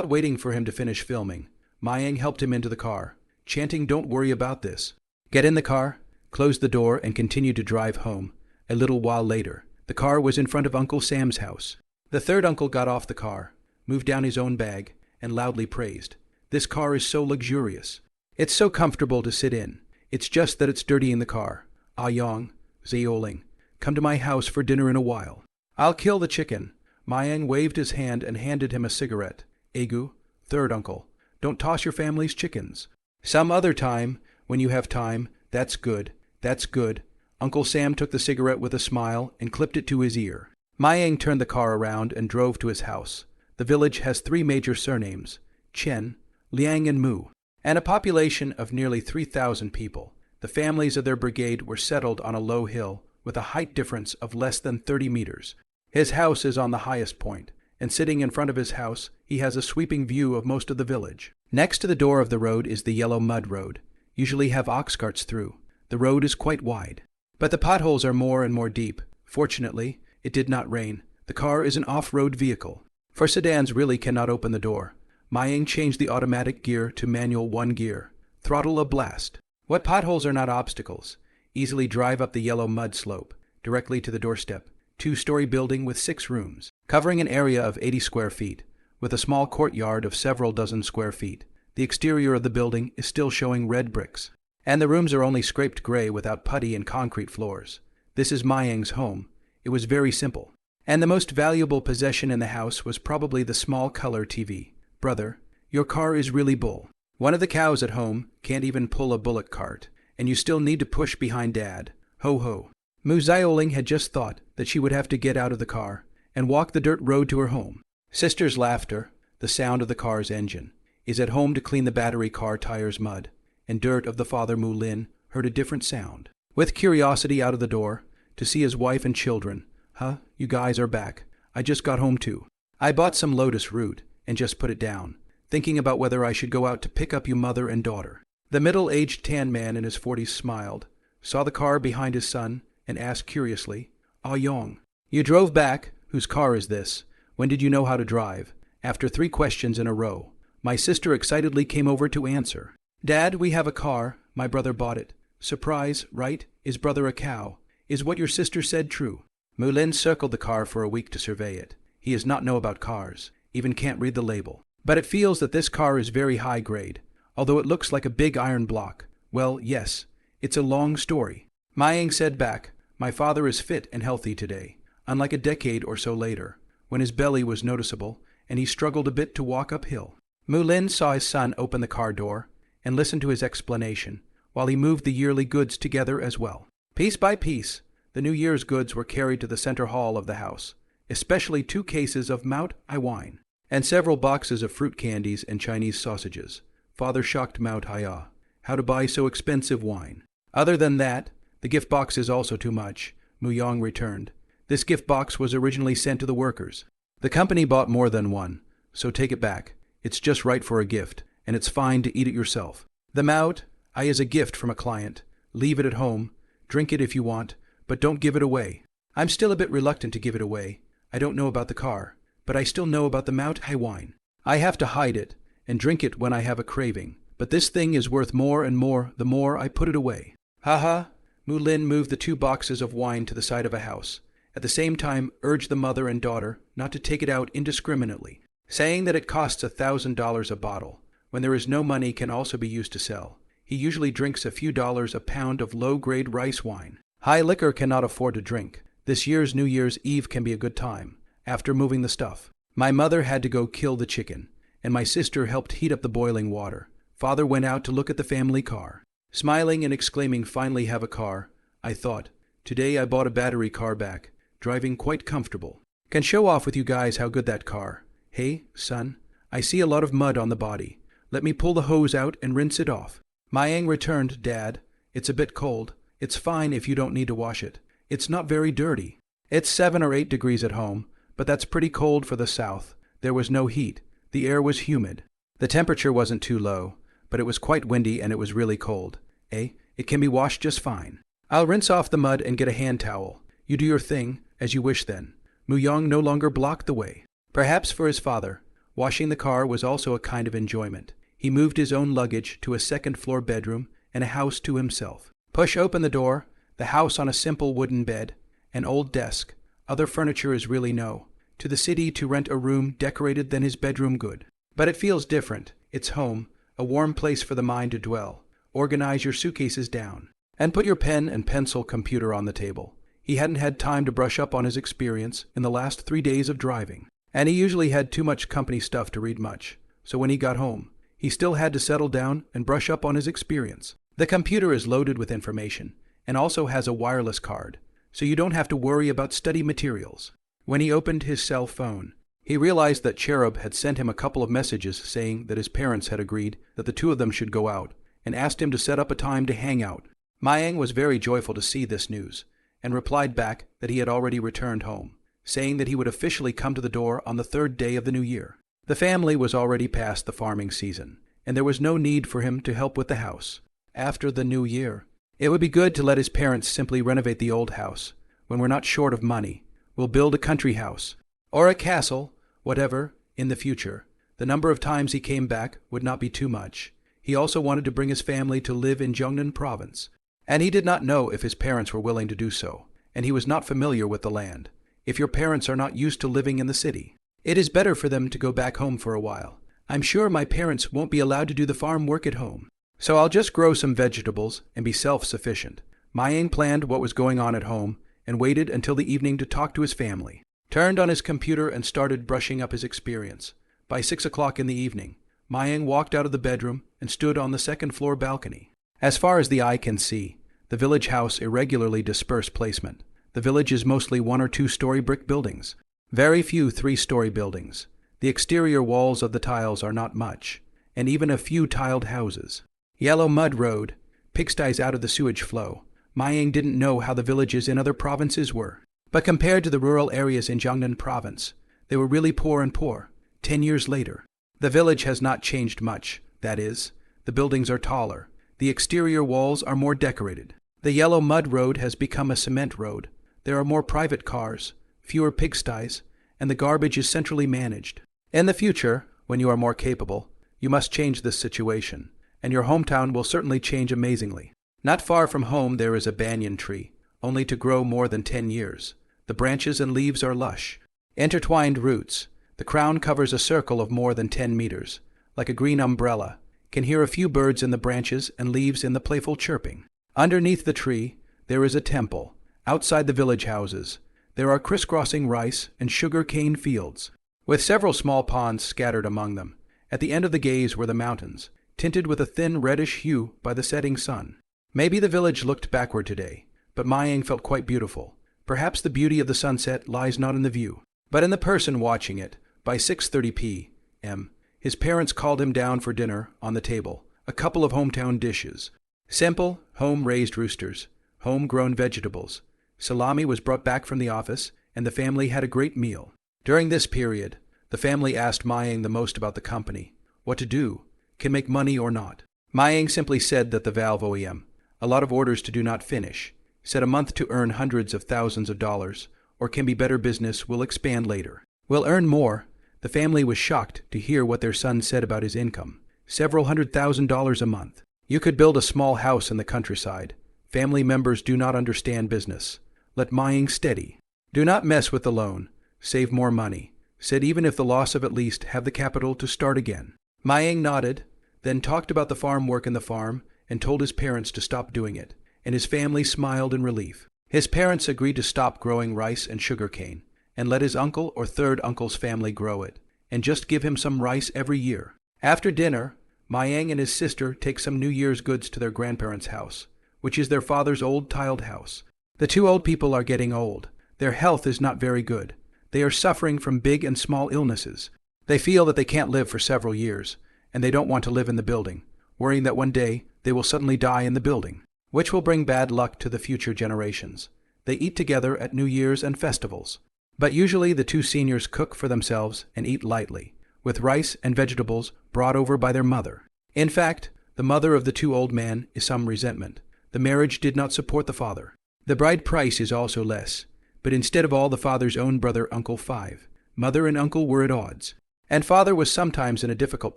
waiting for him to finish filming, Mayang helped him into the car, chanting, don't worry about this. Get in the car, closed the door and continued to drive home. A little while later, the car was in front of Uncle Sam's house. The third uncle got off the car, moved down his own bag, and loudly praised. This car is so luxurious. It's so comfortable to sit in. It's just that it's dirty in the car. Ah Yong, Zayoling, come to my house for dinner in a while. I'll kill the chicken. Mayang waved his hand and handed him a cigarette. Egu, third uncle, don't toss your family's chickens. Some other time, when you have time, that's good, that's good. Uncle Sam took the cigarette with a smile and clipped it to his ear. Mayang turned the car around and drove to his house. The village has 3 major surnames, Chen, Liang and Mu, and a population of nearly 3,000 people. The families of their brigade were settled on a low hill with a height difference of less than 30 meters. His house is on the highest point, and sitting in front of his house, he has a sweeping view of most of the village. Next to the door of the road is the yellow mud road. Usually have ox carts through. The road is quite wide, but the potholes are more and more deep. Fortunately, it did not rain. The car is an off-road vehicle, for sedans really cannot open the door. Mayang changed the automatic gear to manual 1 gear. Throttle a blast. What potholes are not obstacles? Easily drive up the yellow mud slope, directly to the doorstep. 2-story building with 6 rooms, covering an area of 80 square feet, with a small courtyard of several dozen square feet. The exterior of the building is still showing red bricks, and the rooms are only scraped gray without putty and concrete floors. This is Mayang's home. It was very simple, and the most valuable possession in the house was probably the small color TV. Brother, your car is really bull. One of the cows at home can't even pull a bullock cart, and you still need to push behind Dad. Ho ho. Mu Zioling had just thought that she would have to get out of the car and walk the dirt road to her home. Sister's laughter, the sound of the car's engine, is at home to clean the battery car tires mud, and dirt of the father Mu Lin heard a different sound. With curiosity out of the door, to see his wife and children. Huh, you guys are back. I just got home too. I bought some lotus root and just put it down, thinking about whether I should go out to pick up you mother and daughter. The middle-aged tan man in his 40s smiled, saw the car behind his son, and asked curiously, Ah Yong, you drove back? Whose car is this? When did you know how to drive? After 3 questions in a row, my sister excitedly came over to answer. Dad, we have a car. My brother bought it. Surprise, right? Is brother a cow? Is what your sister said true? Mu Lin circled the car for a week to survey it. He does not know about cars, even can't read the label. But it feels that this car is very high grade, although it looks like a big iron block. Well, yes, it's a long story. Mayang said back, my father is fit and healthy today, unlike a decade or so later, when his belly was noticeable and he struggled a bit to walk uphill. Mu Lin saw his son open the car door and listened to his explanation, while he moved the yearly goods together as well. Piece by piece, the New Year's goods were carried to the center hall of the house, especially 2 cases of Mount-I wine, and several boxes of fruit candies and Chinese sausages. Father shocked Mount-I how to buy so expensive wine. Other than that, the gift box is also too much, Mu Yong returned. This gift box was originally sent to the workers. The company bought more than one, so take it back. It's just right for a gift, and it's fine to eat it yourself. The Mount-I is a gift from a client. Leave it at home. Drink it if you want, but don't give it away. I'm still a bit reluctant to give it away. I don't know about the car, but I still know about the Mount-I wine. I have to hide it and drink it when I have a craving. But this thing is worth more and more the more I put it away. Ha. Mu Lin moved the 2 boxes of wine to the side of a house, at the same time urged the mother and daughter not to take it out indiscriminately, saying that it costs $1,000 a bottle, when there is no money can also be used to sell. He usually drinks a few dollars a pound of low-grade rice wine. High liquor cannot afford to drink. This year's New Year's Eve can be a good time, after moving the stuff. My mother had to go kill the chicken, and my sister helped heat up the boiling water. Father went out to look at the family car. Smiling and exclaiming, "Finally have a car," I thought. Today I bought a battery car back, driving quite comfortable. Can show off with you guys how good that car. Hey, son, I see a lot of mud on the body. Let me pull the hose out and rinse it off. Mayang returned, "Dad, it's a bit cold. It's fine if you don't need to wash it. It's not very dirty. It's 7 or 8 degrees at home, but that's pretty cold for the south. There was no heat. The air was humid. The temperature wasn't too low, but it was quite windy and it was really cold. It can be washed just fine. I'll rinse off the mud and get a hand towel. You do your thing, as you wish then." Muyong no longer blocked the way. Perhaps for his father, washing the car was also a kind of enjoyment. He moved his own luggage to a second-floor bedroom and a house to himself. Push open the door, the house on a simple wooden bed, an old desk. Other furniture is really no. To the city to rent a room decorated than his bedroom good. But it feels different. It's home, a warm place for the mind to dwell. Organize your suitcases down. And put your pen and pencil computer on the table. He hadn't had time to brush up on his experience in the last 3 days of driving. And he usually had too much company stuff to read much. So when he got home, he still had to settle down and brush up on his experience. The computer is loaded with information, and also has a wireless card, so you don't have to worry about study materials. When he opened his cell phone, he realized that Cherub had sent him a couple of messages saying that his parents had agreed that the two of them should go out, and asked him to set up a time to hang out. Mayang was very joyful to see this news, and replied back that he had already returned home, saying that he would officially come to the door on the 3rd day of the new year. The family was already past the farming season, and there was no need for him to help with the house. After the new year, it would be good to let his parents simply renovate the old house. When we're not short of money, we'll build a country house, or a castle, whatever, in the future. The number of times he came back would not be too much. He also wanted to bring his family to live in Jeongnan province, and he did not know if his parents were willing to do so, and he was not familiar with the land. If your parents are not used to living in the city, it is better for them to go back home for a while. I'm sure my parents won't be allowed to do the farm work at home, so I'll just grow some vegetables and be self-sufficient. Mayang planned what was going on at home and waited until the evening to talk to his family. Turned on his computer and started brushing up his experience. By 6 o'clock in the evening, Mayang walked out of the bedroom and stood on the second-floor balcony. As far as the eye can see, the village house irregularly dispersed placement. The village is mostly 1 or 2-story brick buildings. Very few 3-story buildings. The exterior walls of the tiles are not much, and even a few tiled houses. Yellow mud road, pigsties out of the sewage flow. Mayang didn't know how the villages in other provinces were, but compared to the rural areas in Jeongnan province, they were really poor and poor. 10 years later, the village has not changed much. That is, the buildings are taller. The exterior walls are more decorated. The yellow mud road has become a cement road. There are more private cars, fewer pigsties, and the garbage is centrally managed. In the future, when you are more capable, you must change this situation, and your hometown will certainly change amazingly. Not far from home there is a banyan tree, only to grow more than 10 years. The branches and leaves are lush. Intertwined roots. The crown covers a circle of more than 10 meters, like a green umbrella. Can hear a few birds in the branches and leaves in the playful chirping. Underneath the tree, there is a temple. Outside the village houses, there are crisscrossing rice and sugar cane fields, with several small ponds scattered among them. At the end of the gaze were the mountains, tinted with a thin reddish hue by the setting sun. Maybe the village looked backward today, but Mayang felt quite beautiful. Perhaps the beauty of the sunset lies not in the view, but in the person watching it. By 6:30 p.m., his parents called him down for dinner on the table, a couple of hometown dishes. Simple, home-raised roosters, home-grown vegetables. Salami was brought back from the office, and the family had a great meal. During this period, the family asked Mayang the most about the company, what to do, can make money or not. Mayang simply said that the valve OEM, a lot of orders to do not finish, said a month to earn hundreds of thousands of dollars, or can be better business, will expand later. Will earn more. The family was shocked to hear what their son said about his income. Several $100,000 a month. You could build a small house in the countryside. Family members do not understand business. Let Mayang steady. Do not mess with the loan. Save more money. Said even if the loss of at least have the capital to start again. Mayang nodded, then talked about the farm work in the farm and told his parents to stop doing it, and his family smiled in relief. His parents agreed to stop growing rice and sugarcane, and let his uncle or third uncle's family grow it, and just give him some rice every year. After dinner, Mayang and his sister take some New Year's goods to their grandparents' house, which is their father's old tiled house. The two old people are getting old. Their health is not very good. They are suffering from big and small illnesses. They feel that they can't live for several years, and they don't want to live in the building, worrying that one day they will suddenly die in the building, which will bring bad luck to the future generations. They eat together at New Year's and festivals. But usually the two seniors cook for themselves and eat lightly, with rice and vegetables brought over by their mother. In fact, the mother of the two old men is some resentment. The marriage did not support the father. The bride price is also less, but instead of all the father's own brother, uncle 5, mother and uncle were at odds. And father was sometimes in a difficult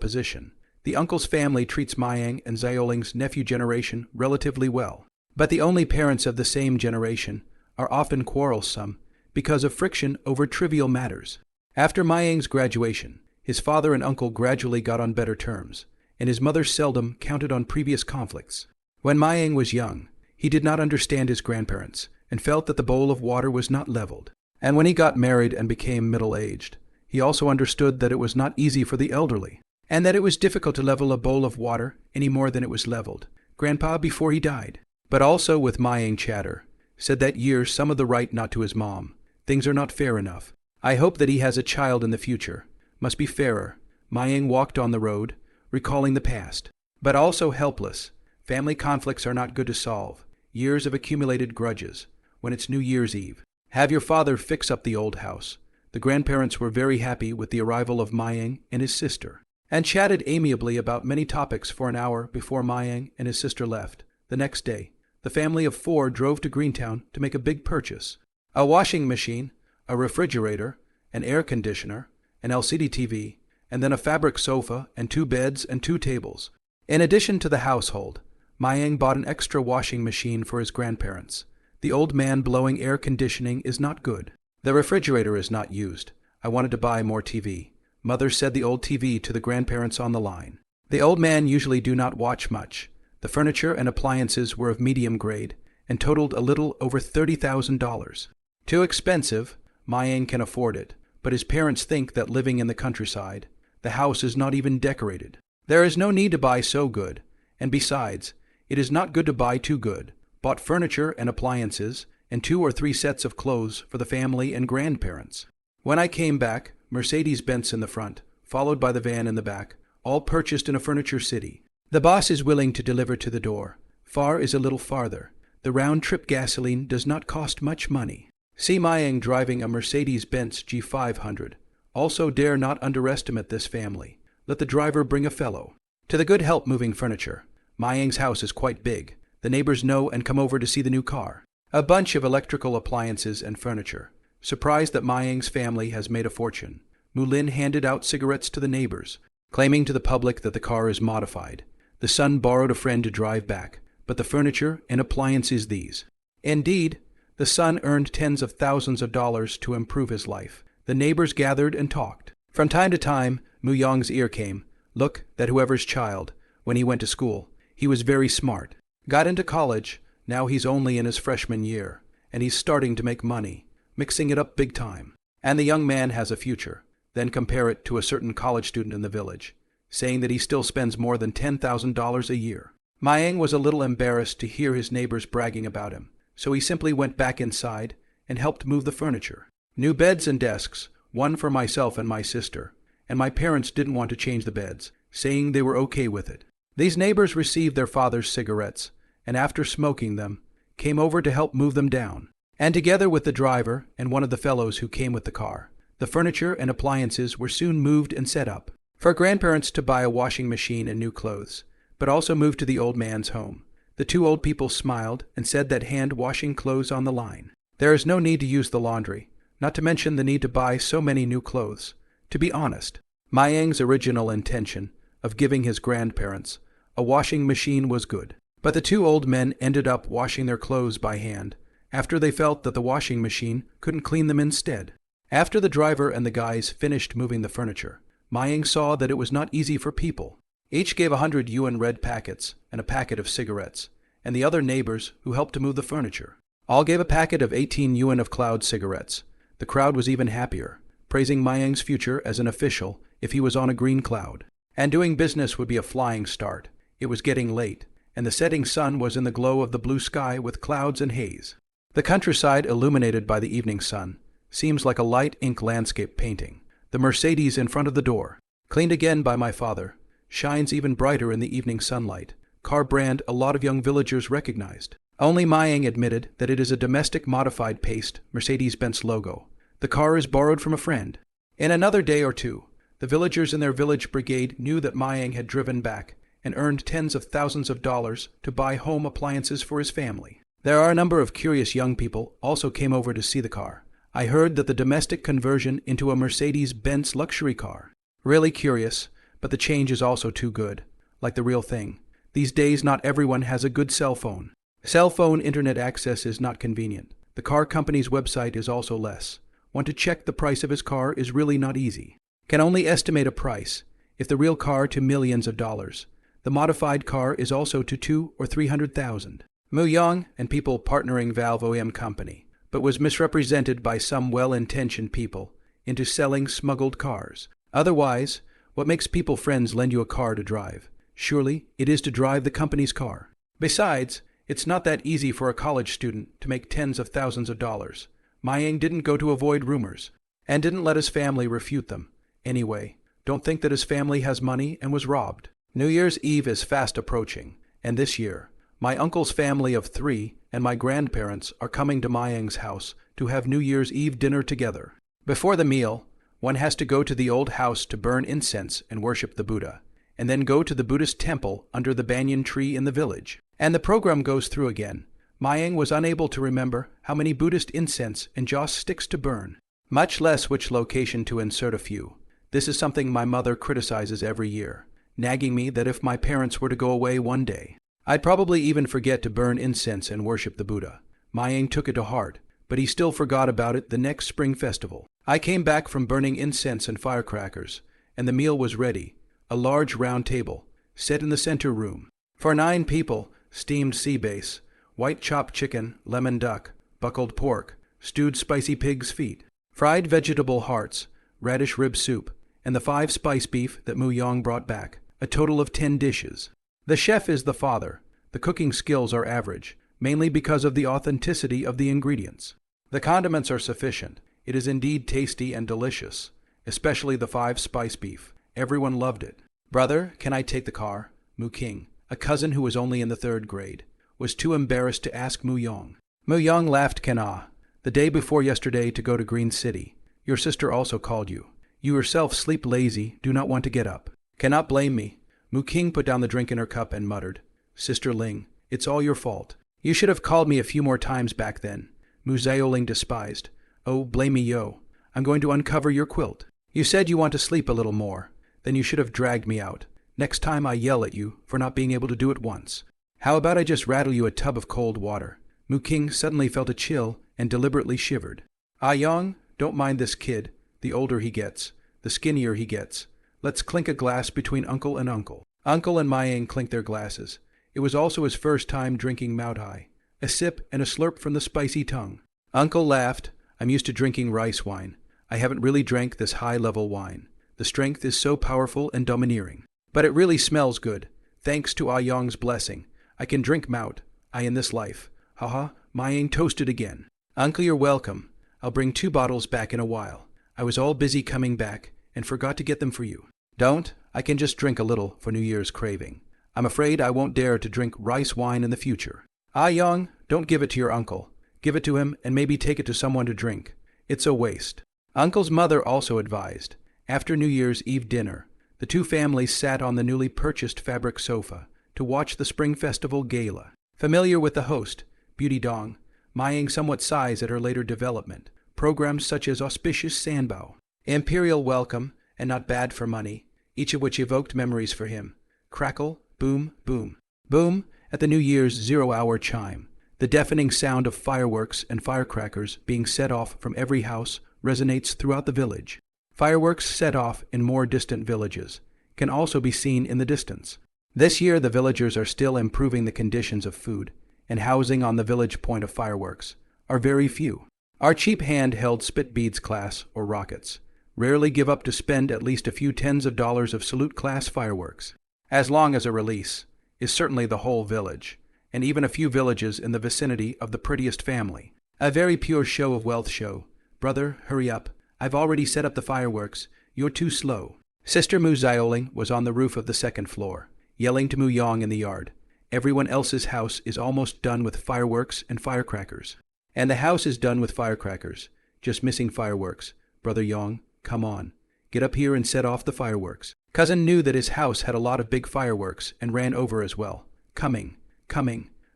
position. The uncle's family treats Mayang and Xiaoling's nephew generation relatively well, but the only parents of the same generation are often quarrelsome because of friction over trivial matters. After Mayang's graduation, his father and uncle gradually got on better terms, and his mother seldom counted on previous conflicts. When Mayang was young, he did not understand his grandparents and felt that the bowl of water was not leveled. And when he got married and became middle-aged, he also understood that it was not easy for the elderly, and that it was difficult to level a bowl of water any more than it was leveled. Grandpa, before he died, but also with Mayang chatter, said that year some of the right not to his mom. Things are not fair enough. I hope that he has a child in the future. Must be fairer. Mayang walked on the road, recalling the past, but also helpless. Family conflicts are not good to solve. Years of accumulated grudges. When it's New Year's Eve, have your father fix up the old house. The grandparents were very happy with the arrival of Mayang and his sister, and chatted amiably about many topics for an hour before Mayang and his sister left. The next day, the family of 4 drove to Greentown to make a big purchase. A washing machine, a refrigerator, an air conditioner, an LCD TV, and then a fabric sofa and 2 beds and 2 tables. In addition to the household, Mayang bought an extra washing machine for his grandparents. The old man blowing air conditioning is not good. The refrigerator is not used. I wanted to buy more TV. Mother said the old TV to the grandparents on the line. The old man usually do not watch much. The furniture and appliances were of medium grade and totaled a little over $30,000. Too expensive. Mayang can afford it, but his parents think that living in the countryside, the house is not even decorated. There is no need to buy so good, and besides, it is not good to buy too good. Bought furniture and appliances, and 2 or 3 sets of clothes for the family and grandparents. When I came back, Mercedes-Benz in the front, followed by the van in the back, all purchased in a furniture city. The boss is willing to deliver to the door. Far is a little farther. The round-trip gasoline does not cost much money. See Mayang driving a Mercedes-Benz G500. Also dare not underestimate this family. Let the driver bring a fellow. To the good help moving furniture. Mayang's house is quite big. The neighbors know and come over to see the new car. A bunch of electrical appliances and furniture. Surprised that Mayang's family has made a fortune. Mulin handed out cigarettes to the neighbors, claiming to the public that the car is modified. The son borrowed a friend to drive back, but the furniture and appliances these. Indeed, the son earned tens of thousands of dollars to improve his life. The neighbors gathered and talked. From time to time, Mu Yong's ear came. Look, that whoever's child, when he went to school, he was very smart. Got into college, now he's only in his freshman year, and he's starting to make money, mixing it up big time. And the young man has a future. Then compare it to a certain college student in the village, saying that he still spends more than $10,000 a year. Mayang was a little embarrassed to hear his neighbors bragging about him, so he simply went back inside and helped move the furniture. New beds and desks, one for myself and my sister, and my parents didn't want to change the beds, saying they were okay with it. These neighbors received their father's cigarettes, and after smoking them, came over to help move them down. And together with the driver and one of the fellows who came with the car, the furniture and appliances were soon moved and set up. For grandparents to buy a washing machine and new clothes, but also move to the old man's home. The 2 old people smiled and said that hand-washing clothes on the line. There is no need to use the laundry, not to mention the need to buy so many new clothes. To be honest, Mayang's original intention of giving his grandparents a washing machine was good. But the 2 old men ended up washing their clothes by hand, after they felt that the washing machine couldn't clean them instead. After the driver and the guys finished moving the furniture, Mayang saw that it was not easy for people. Each gave 100 yuan red packets and a packet of cigarettes, and the other neighbors, who helped to move the furniture, all gave a packet of 18 yuan of cloud cigarettes. The crowd was even happier, praising Mayang's future as an official if he was on a green cloud. And doing business would be a flying start. It was getting late, and the setting sun was in the glow of the blue sky with clouds and haze. The countryside, illuminated by the evening sun, seems like a light ink landscape painting. The Mercedes in front of the door, cleaned again by my father, shines even brighter in the evening sunlight. Car brand a lot of young villagers recognized. Only Mayang admitted that it is a domestic modified paste Mercedes-Benz logo. The car is borrowed from a friend. In another day or two, the villagers in their village brigade knew that Mayang had driven back and earned tens of thousands of dollars to buy home appliances for his family. There are a number of curious young people also came over to see the car. I heard that the domestic conversion into a Mercedes-Benz luxury car. Really curious, but the change is also too good, like the real thing. These days not everyone has a good cell phone. Cell phone internet access is not convenient. The car company's website is also less. Want to check the price of his car is really not easy. Can only estimate a price, if the real car to millions of dollars. The modified car is also to 200,000 or 300,000. Mu Yong and people partnering Valve OEM company, but was misrepresented by some well-intentioned people into selling smuggled cars. Otherwise, what makes people friends lend you a car to drive? Surely, it is to drive the company's car. Besides, it's not that easy for a college student to make tens of thousands of dollars. Mayang didn't go to avoid rumors, and didn't let his family refute them. Anyway, don't think that his family has money and was robbed. New Year's Eve is fast approaching, and this year, my uncle's family of 3 and my grandparents are coming to Mayang's house to have New Year's Eve dinner together. Before the meal, one has to go to the old house to burn incense and worship the Buddha, and then go to the Buddhist temple under the banyan tree in the village. And the program goes through again. Mayang was unable to remember how many Buddhist incense and joss sticks to burn, much less which location to insert a few. This is something my mother criticizes every year, nagging me that if my parents were to go away one day, I'd probably even forget to burn incense and worship the Buddha. Mayang took it to heart, but he still forgot about it the next spring festival. I came back from burning incense and firecrackers, and the meal was ready, a large round table, set in the center room. For 9 people, steamed sea bass, white chopped chicken, lemon duck, buckled pork, stewed spicy pig's feet, fried vegetable hearts, radish rib soup, and the 5 spice beef that Mu Yong brought back, a total of 10 dishes. The chef is the father. The cooking skills are average, mainly because of the authenticity of the ingredients. The condiments are sufficient. It is indeed tasty and delicious, especially the 5 spice beef. Everyone loved it. Brother, can I take the car? Mu King, a cousin who was only in the 3rd grade, was too embarrassed to ask Mu Yong. Mu Yong laughed Kana. The day before yesterday to go to Green City. Your sister also called you. You yourself sleep lazy, do not want to get up. Cannot blame me. Mu King put down the drink in her cup and muttered, Sister Ling, it's all your fault. You should have called me a few more times back then. Mu Xiaoling despised. Oh, blame me yo. I'm going to uncover your quilt. You said you want to sleep a little more. Then you should have dragged me out. Next time I yell at you for not being able to do it once. How about I just rattle you a tub of cold water? Mu King suddenly felt a chill and deliberately shivered. Ah Yong, don't mind this kid. The older he gets, the skinnier he gets. Let's clink a glass between uncle and uncle. Uncle and Mayang clinked their glasses. It was also his first time drinking Maotai. A sip and a slurp from the spicy tongue. Uncle laughed. I'm used to drinking rice wine. I haven't really drank this high-level wine. The strength is so powerful and domineering. But it really smells good. Thanks to Ah Yong's blessing. I can drink Maut. I in this life. Haha, Mayang toasted again. Uncle, you're welcome. I'll bring 2 bottles back in a while. I was all busy coming back and forgot to get them for you. Don't. I can just drink a little for New Year's craving. I'm afraid I won't dare to drink rice wine in the future. Ah Yong, don't give it to your uncle. Give it to him and maybe take it to someone to drink. It's a waste. Uncle's mother also advised. After New Year's Eve dinner, the 2 families sat on the newly purchased fabric sofa to watch the Spring Festival gala. Familiar with the host, Beauty Dong, Mayang somewhat sighs at her later development. Programs such as Auspicious Sanbao, Imperial Welcome, and Not Bad for Money, each of which evoked memories for him. Crackle, boom, boom. Boom, at the New Year's 0-hour chime. The deafening sound of fireworks and firecrackers being set off from every house resonates throughout the village. Fireworks set off in more distant villages, can also be seen in the distance. This year, the villagers are still improving the conditions of food, and housing on the village point of fireworks are very few. Our cheap hand-held spit beads class, or rockets, rarely give up to spend at least a few tens of dollars of salute-class fireworks. As long as a release is certainly the whole village, and even a few villages in the vicinity of the prettiest family. A very pure show of wealth show. Brother, hurry up. I've already set up the fireworks. You're too slow. Sister Mu Zioling was on the roof of the second floor, yelling to Mu Yong in the yard. Everyone else's house is almost done with fireworks and firecrackers. And the house is done with firecrackers, just missing fireworks. Brother Yong, come on. Get up here and set off the fireworks. Cousin knew that his house had a lot of big fireworks and ran over as well. Coming.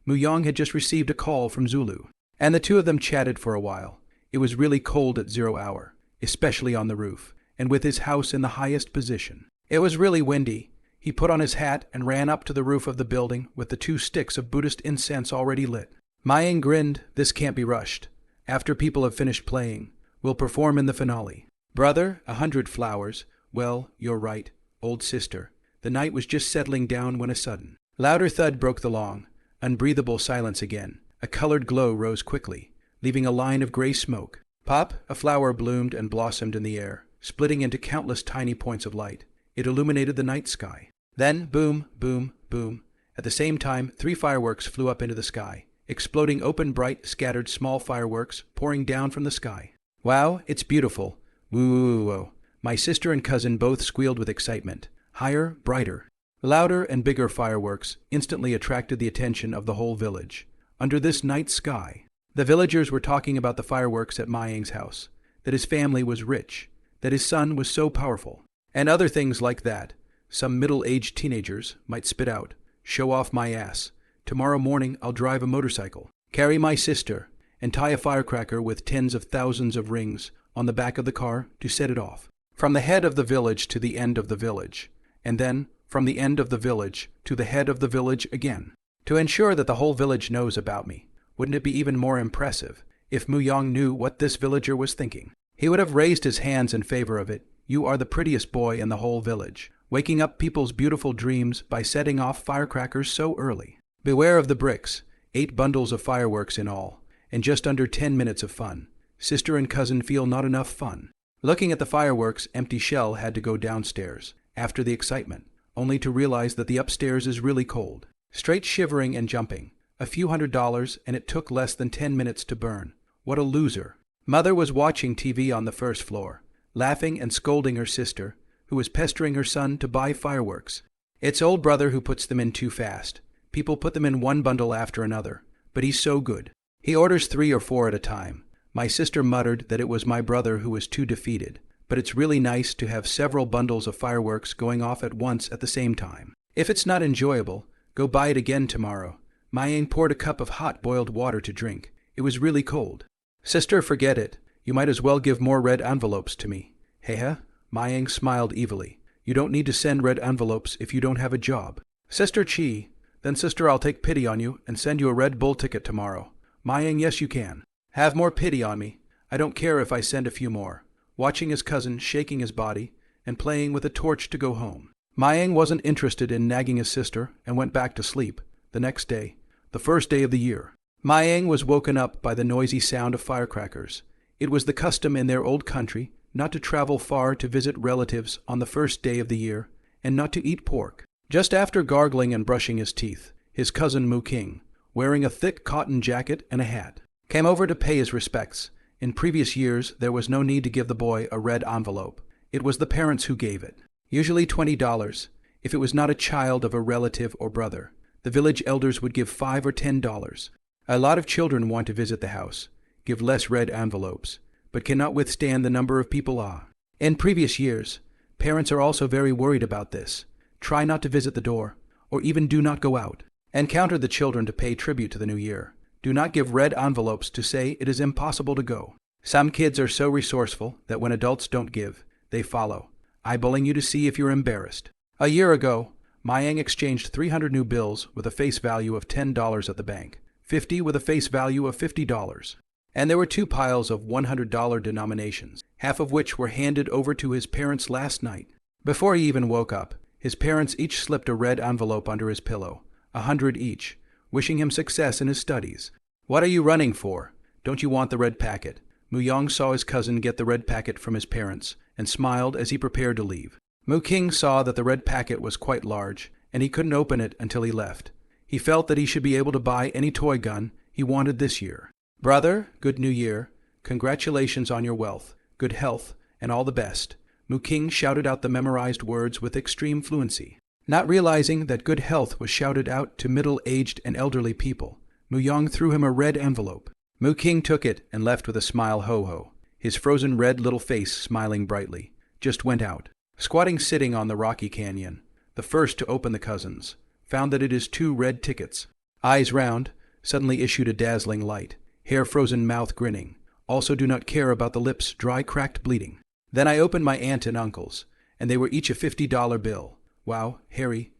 Mu Yong had just received a call from Zulu, and the two of them chatted for a while. It was really cold at 0 hour, especially on the roof, and with his house in the highest position. It was really windy. He put on his hat and ran up to the roof of the building with the 2 sticks of Buddhist incense already lit. Mayang grinned. This can't be rushed. After people have finished playing, we'll perform in the finale. Brother, 100 flowers. Well, you're right, old sister. The night was just settling down when a sudden, louder thud broke the long, unbreathable silence again. A colored glow rose quickly, leaving a line of gray smoke. Pop, a flower bloomed and blossomed in the air, splitting into countless tiny points of light. It illuminated the night sky. Then, boom, boom, boom. At the same time, 3 fireworks flew up into the sky, exploding open, bright, scattered small fireworks pouring down from the sky. Wow, it's beautiful. Woo-woo-woo. My sister and cousin both squealed with excitement. Higher, brighter. Louder and bigger fireworks instantly attracted the attention of the whole village. Under this night sky, the villagers were talking about the fireworks at Mayang's house, that his family was rich, that his son was so powerful, and other things like that. Some middle-aged teenagers might spit out, show off my ass. Tomorrow morning I'll drive a motorcycle, carry my sister, and tie a firecracker with tens of thousands of rings on the back of the car to set it off. From the head of the village to the end of the village, and then from the end of the village to the head of the village again. To ensure that the whole village knows about me, wouldn't it be even more impressive if Mu Yong knew what this villager was thinking? He would have raised his hands in favor of it. You are the prettiest boy in the whole village, waking up people's beautiful dreams by setting off firecrackers so early. Beware of the bricks. 8 bundles of fireworks in all, and just under 10 minutes of fun. Sister and cousin feel not enough fun. Looking at the fireworks, Empty Shell had to go downstairs, after the excitement, only to realize that the upstairs is really cold. Straight shivering and jumping. A few $100, and it took less than 10 minutes to burn. What a loser. Mother was watching TV on the first floor, laughing and scolding her sister, who was pestering her son to buy fireworks. It's old brother who puts them in too fast. People put them in one bundle after another, but he's so good. He orders 3 or 4 at a time. My sister muttered that it was my brother who was too defeated, but it's really nice to have several bundles of fireworks going off at once at the same time. If it's not enjoyable, go buy it again tomorrow. Mayang poured a cup of hot boiled water to drink. It was really cold. Sister, forget it. You might as well give more red envelopes to me. Hehe? Mayang smiled evilly. You don't need to send red envelopes if you don't have a job. Sister Chi, then sister, I'll take pity on you and send you a Red Bull ticket tomorrow. Mayang, yes you can. Have more pity on me. I don't care if I send a few more. Watching his cousin shaking his body and playing with a torch to go home. Mayang wasn't interested in nagging his sister and went back to sleep. The next day, the first day of the year, Mayang was woken up by the noisy sound of firecrackers. It was the custom in their old country not to travel far to visit relatives on the first day of the year, and not to eat pork. Just after gargling and brushing his teeth, his cousin Mu King, wearing a thick cotton jacket and a hat, came over to pay his respects. In previous years, there was no need to give the boy a red envelope. It was the parents who gave it, usually $20. If it was not a child of a relative or brother, the village elders would give $5 or $10. A lot of children want to visit the house, give less red envelopes, but cannot withstand the number of people. In previous years, parents are also very worried about this. Try not to visit the door, or even do not go out. Encounter the children to pay tribute to the new year. Do not give red envelopes to say it is impossible to go. Some kids are so resourceful that when adults don't give, they follow, eyeballing you to see if you're embarrassed. A year ago, Mayang exchanged 300 new bills with a face value of $10 at the bank, 50 with a face value of $50. And there were 2 piles of $100 denominations, half of which were handed over to his parents last night. Before he even woke up, His parents each slipped a red envelope under his pillow, 100 each, wishing him success in his studies. "What are you running for? Don't you want the red packet?" Muyang saw his cousin get the red packet from his parents and smiled as he prepared to leave. King saw that the red packet was quite large, and he couldn't open it until he left. He felt that he should be able to buy any toy gun he wanted this year. "Brother, good new year. Congratulations on your wealth, good health, and all the best." King shouted out the memorized words with extreme fluency. Not realizing that good health was shouted out to middle-aged and elderly people, Muyang threw him a red envelope. King took it and left with a smile ho-ho, his frozen red little face smiling brightly. Just went out. Squatting sitting on the rocky canyon, the first to open the cousins, found that it is 2 red tickets. Eyes round, suddenly issued a dazzling light, hair frozen, mouth grinning. Also do not care about the lips dry, cracked, bleeding. Then I opened my aunt and uncles, and they were each a $50 bill. Wow, Harry,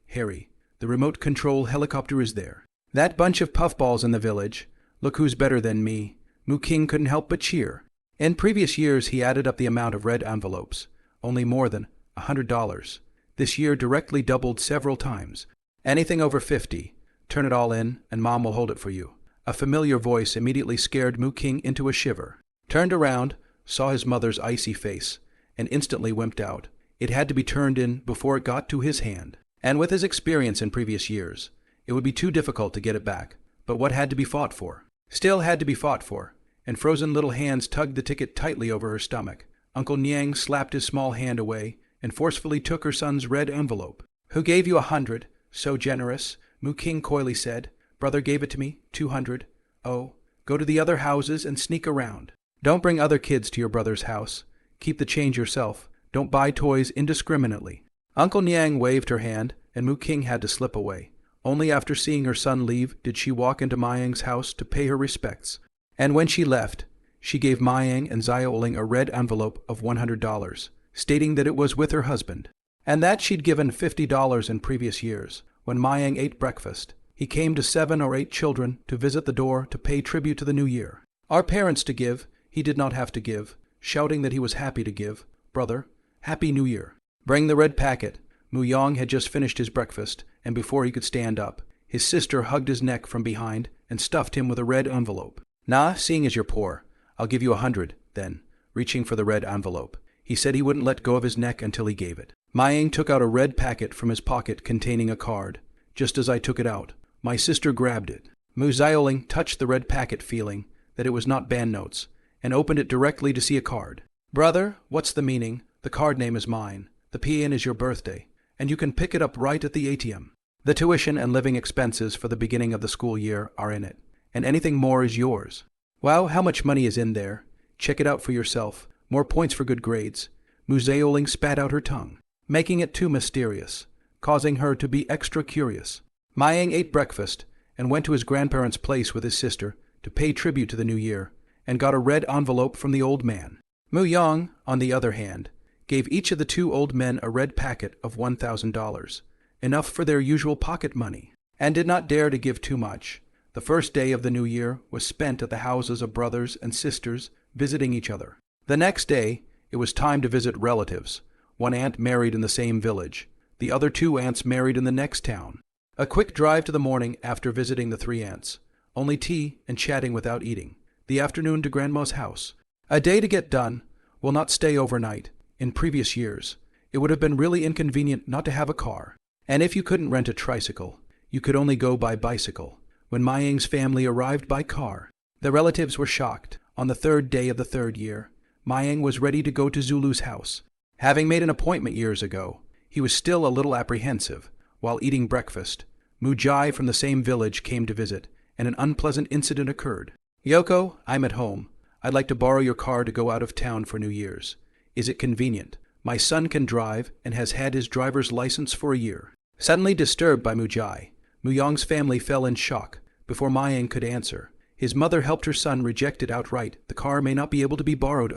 the remote control helicopter is there. That bunch of puffballs in the village, look who's better than me. King couldn't help but cheer. In previous years he added up the amount of red envelopes, only more than $100. This year directly doubled several times. Anything over 50, turn it all in, and Mom will hold it for you. A familiar voice immediately scared King into a shiver. Turned around, saw his mother's icy face, and instantly wimped out. It had to be turned in before it got to his hand. And with his experience in previous years, it would be too difficult to get it back. But what had to be fought for? Still had to be fought for, and frozen little hands tugged the ticket tightly over her stomach. Uncle Niang slapped his small hand away and forcefully took her son's red envelope. "Who gave you 100? So generous," King coyly said. "Brother gave it to me, 200. Oh, go to the other houses and sneak around. Don't bring other kids to your brother's house. Keep the change yourself. Don't buy toys indiscriminately." Uncle Niang waved her hand, and King had to slip away. Only after seeing her son leave did she walk into Mayang's house to pay her respects. And when she left, she gave Mayang and Xiaoling a red envelope of $100, stating that it was with her husband, and that she'd given $50 in previous years. When Mayang ate breakfast, he came to 7 or 8 children to visit the door to pay tribute to the new year. Our parents to give, he did not have to give, shouting that he was happy to give. "Brother, Happy New Year. Bring the red packet." Muyang had just finished his breakfast, and before he could stand up, his sister hugged his neck from behind and stuffed him with a red envelope. "Nah, seeing as you're poor, I'll give you 100, then," reaching for the red envelope. He said he wouldn't let go of his neck until he gave it. Mayang took out a red packet from his pocket containing a card. Just as I took it out, my sister grabbed it. Xiaoling touched the red packet, feeling that it was not band notes, and opened it directly to see a card. "Brother, what's the meaning? The card name is mine. The PN is your birthday, and you can pick it up right at the ATM. The tuition and living expenses for the beginning of the school year are in it, and anything more is yours." "Wow, how much money is in there? Check it out for yourself. More points for good grades." Xiaoling spat out her tongue, making it too mysterious, causing her to be extra curious. Mayang ate breakfast and went to his grandparents' place with his sister to pay tribute to the new year, and got a red envelope from the old man. Muyang, on the other hand, gave each of the 2 old men a red packet of $1,000, enough for their usual pocket money, and did not dare to give too much. The first day of the new year was spent at the houses of brothers and sisters visiting each other. The next day, it was time to visit relatives. One aunt married in the same village. The other 2 aunts married in the next town. A quick drive to the morning after visiting the 3 aunts. Only tea and chatting without eating. The afternoon to Grandma's house. A day to get done. Will not stay overnight. In previous years, it would have been really inconvenient not to have a car. And if you couldn't rent a tricycle, you could only go by bicycle. When Mayang's family arrived by car, the relatives were shocked. On the 3rd day of the 3rd year, Mayang was ready to go to Zulu's house. Having made an appointment years ago, he was still a little apprehensive. While eating breakfast, Mujai from the same village came to visit, and an unpleasant incident occurred. "Yoko, I'm at home. I'd like to borrow your car to go out of town for New Year's. Is it convenient? My son can drive and has had his driver's license for a year." Suddenly disturbed by Mujai, Muyang's family fell in shock. Before Mayang could answer, his mother helped her son reject it outright. The car may not be able to be borrowed.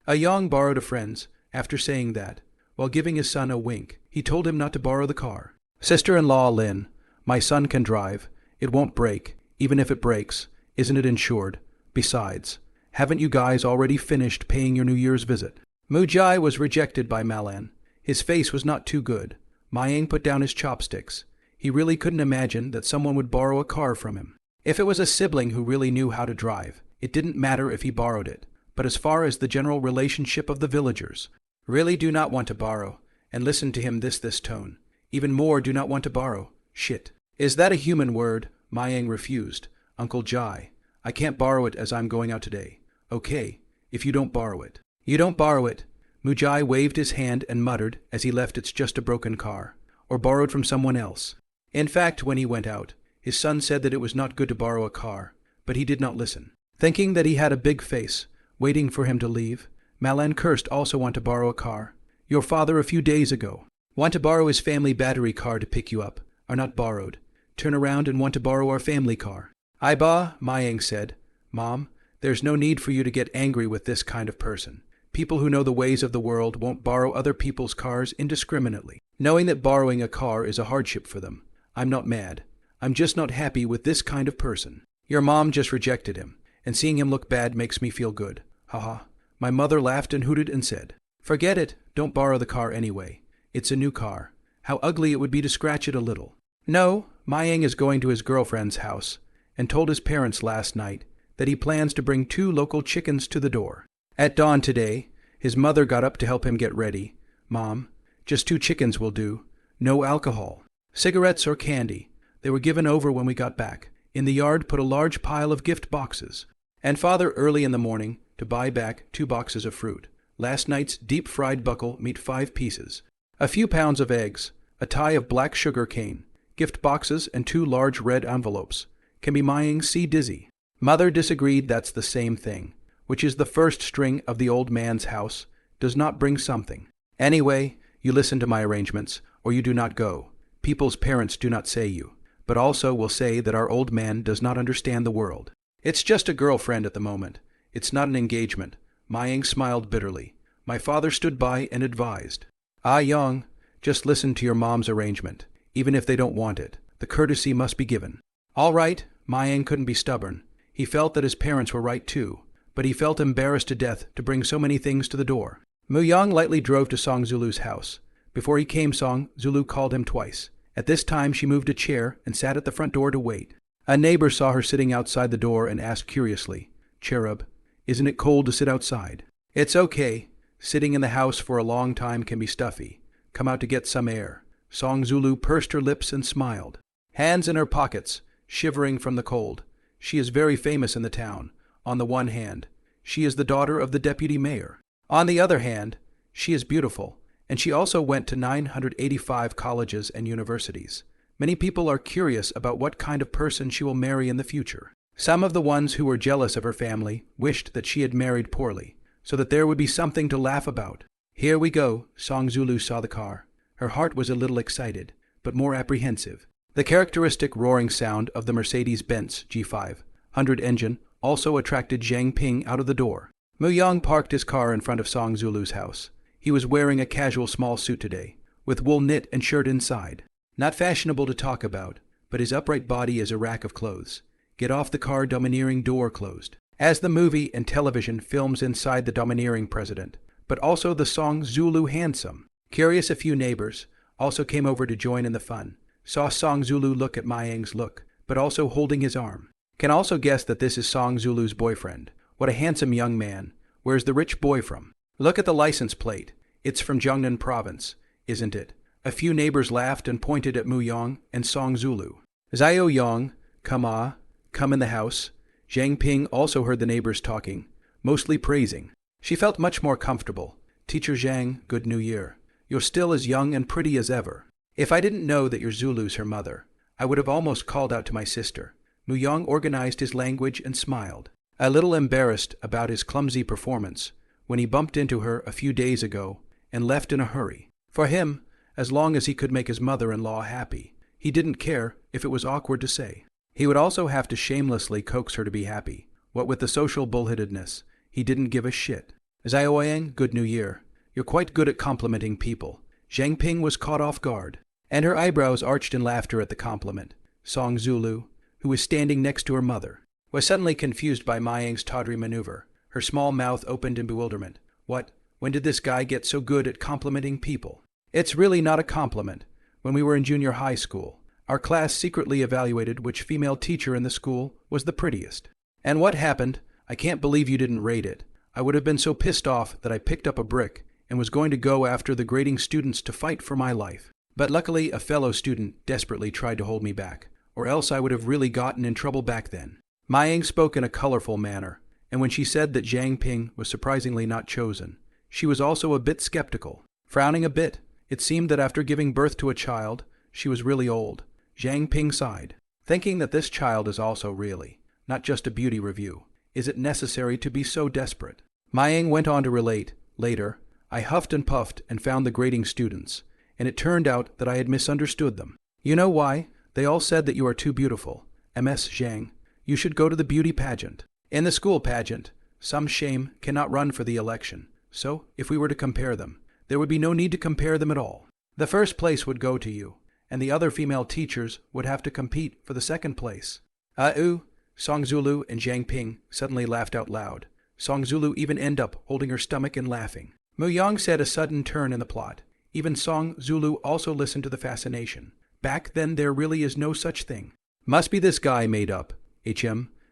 Ayong borrowed a friend's. After saying that, while giving his son a wink, he told him not to borrow the car. "Sister-in-law Lin, my son can drive. It won't break. Even if it breaks, isn't it insured? Besides, haven't you guys already finished paying your New Year's visit?" Mujai was rejected by Malan. His face was not too good. Mayang put down his chopsticks. He really couldn't imagine that someone would borrow a car from him. If it was a sibling who really knew how to drive, it didn't matter if he borrowed it. But as far as the general relationship of the villagers, really do not want to borrow, and listen to him this tone. Even more do not want to borrow. Shit. Is that a human word? Mayang refused. Uncle Jai, I can't borrow it as I'm going out today. Okay, if you don't borrow it. You don't borrow it. Mujai waved his hand and muttered as he left it's just a broken car, or borrowed from someone else. In fact, when he went out, his son said that it was not good to borrow a car, but he did not listen. Thinking that he had a big face, waiting for him to leave, Malan cursed also want to borrow a car. Your father a few days ago. Want to borrow his family battery car to pick you up. Are not borrowed. Turn around and want to borrow our family car. Ba, Mayang said. Mom, there's no need for you to get angry with this kind of person. People who know the ways of the world won't borrow other people's cars indiscriminately, knowing that borrowing a car is a hardship for them. I'm not mad. I'm just not happy with this kind of person. Your mom just rejected him, and seeing him look bad makes me feel good. Haha. My mother laughed and hooted and said, Forget it, don't borrow the car anyway. It's a new car. How ugly it would be to scratch it a little. No, Mayang is going to his girlfriend's house, and told his parents last night that he plans to bring 2 local chickens to the door. At dawn today, his mother got up to help him get ready. Mom, just 2 chickens will do. No alcohol. Cigarettes or candy. They were given over when we got back. In the yard put a large pile of gift boxes. And father early in the morning to buy back 2 boxes of fruit. Last night's deep-fried buckle meat 5 pieces. A few pounds of eggs. A tie of black sugar cane. Gift boxes and 2 large red envelopes. Can be Mayang see dizzy. Mother disagreed that's the same thing, which is the first string of the old man's house, does not bring something. Anyway, you listen to my arrangements, or you do not go. People's parents do not say you, but also will say that our old man does not understand the world. It's just a girlfriend at the moment. It's not an engagement. Mayang smiled bitterly. My father stood by and advised. Young, just listen to your mom's arrangement. Even if they don't want it, the courtesy must be given. All right, Mayang couldn't be stubborn. He felt that his parents were right too, but he felt embarrassed to death to bring so many things to the door. Muyang lightly drove to Song Zulu's house. Before he came, Song Zulu called him twice. At this time she moved a chair and sat at the front door to wait. A neighbor saw her sitting outside the door and asked curiously, Cherub, isn't it cold to sit outside? It's okay. Sitting in the house for a long time can be stuffy. Come out to get some air. Song Zulu pursed her lips and smiled. Hands in her pockets, shivering from the cold. She is very famous in the town. On the one hand, she is the daughter of the deputy mayor. On the other hand, she is beautiful, and she also went to 985 colleges and universities. Many people are curious about what kind of person she will marry in the future. Some of the ones who were jealous of her family wished that she had married poorly, so that there would be something to laugh about. Here we go, Song Zulu saw the car. Her heart was a little excited, but more apprehensive. The characteristic roaring sound of the Mercedes-Benz G500 engine also attracted Zhang Ping out of the door. Muyang parked his car in front of Song Zulu's house. He was wearing a casual small suit today, with wool knit and shirt inside. Not fashionable to talk about, but his upright body is a rack of clothes. Get off the car, domineering door closed. As the movie and television films inside the domineering president, but also the Song Zulu handsome. Curious, a few neighbors also came over to join in the fun. Saw Song Zulu look at Mayang's look, but also holding his arm. Can also guess that this is Song Zulu's boyfriend. What a handsome young man. Where's the rich boy from? Look at the license plate. It's from Jiangnan province, isn't it? A few neighbors laughed and pointed at Muyang and Song Zulu. Xiao Yang, come in the house. Zhang Ping also heard the neighbors talking, mostly praising. She felt much more comfortable. Teacher Zhang, good New Year. You're still as young and pretty as ever. If I didn't know that your Zulu's her mother, I would have almost called out to my sister. Muyang organized his language and smiled, a little embarrassed about his clumsy performance when he bumped into her a few days ago and left in a hurry. For him, as long as he could make his mother-in-law happy, he didn't care if it was awkward to say. He would also have to shamelessly coax her to be happy. What with the social bullheadedness, he didn't give a shit. Xiaoyang, good New Year. You're quite good at complimenting people. Zhang Ping was caught off guard, and her eyebrows arched in laughter at the compliment. Song Zulu, who was standing next to her mother, was suddenly confused by Mayang's tawdry maneuver. Her small mouth opened in bewilderment. What? When did this guy get so good at complimenting people? It's really not a compliment. when we were in junior high school. Our class secretly evaluated which female teacher in the school was the prettiest. And what happened? I can't believe you didn't rate it. I would have been so pissed off that I picked up a brick and was going to go after the grading students to fight for my life. But luckily, a fellow student desperately tried to hold me back, or else I would have really gotten in trouble back then. Maying spoke in a colorful manner, and when she said that Zhang Ping was surprisingly not chosen, she was also a bit skeptical. Frowning a bit, it seemed that after giving birth to a child, she was really old. Zhang Ping sighed, thinking that this child is also really, not just a beauty review. Is it necessary to be so desperate? Maying went on to relate, later, I huffed and puffed and found the grading students, and it turned out that I had misunderstood them. You know why? They all said that you are too beautiful. Ms. Zhang, you should go to the beauty pageant. In the school pageant, some shame cannot run for the election, so if we were to compare them, there would be no need to compare them at all. The first place would go to you, and the other female teachers would have to compete for the second place. Song Zulu and Zhang Ping suddenly laughed out loud. Song Zulu even ended up holding her stomach and laughing. Mu Yang said a sudden turn in the plot. Even Song Zulu also listened to the fascination. Back then there really is no such thing. Must be this guy made up.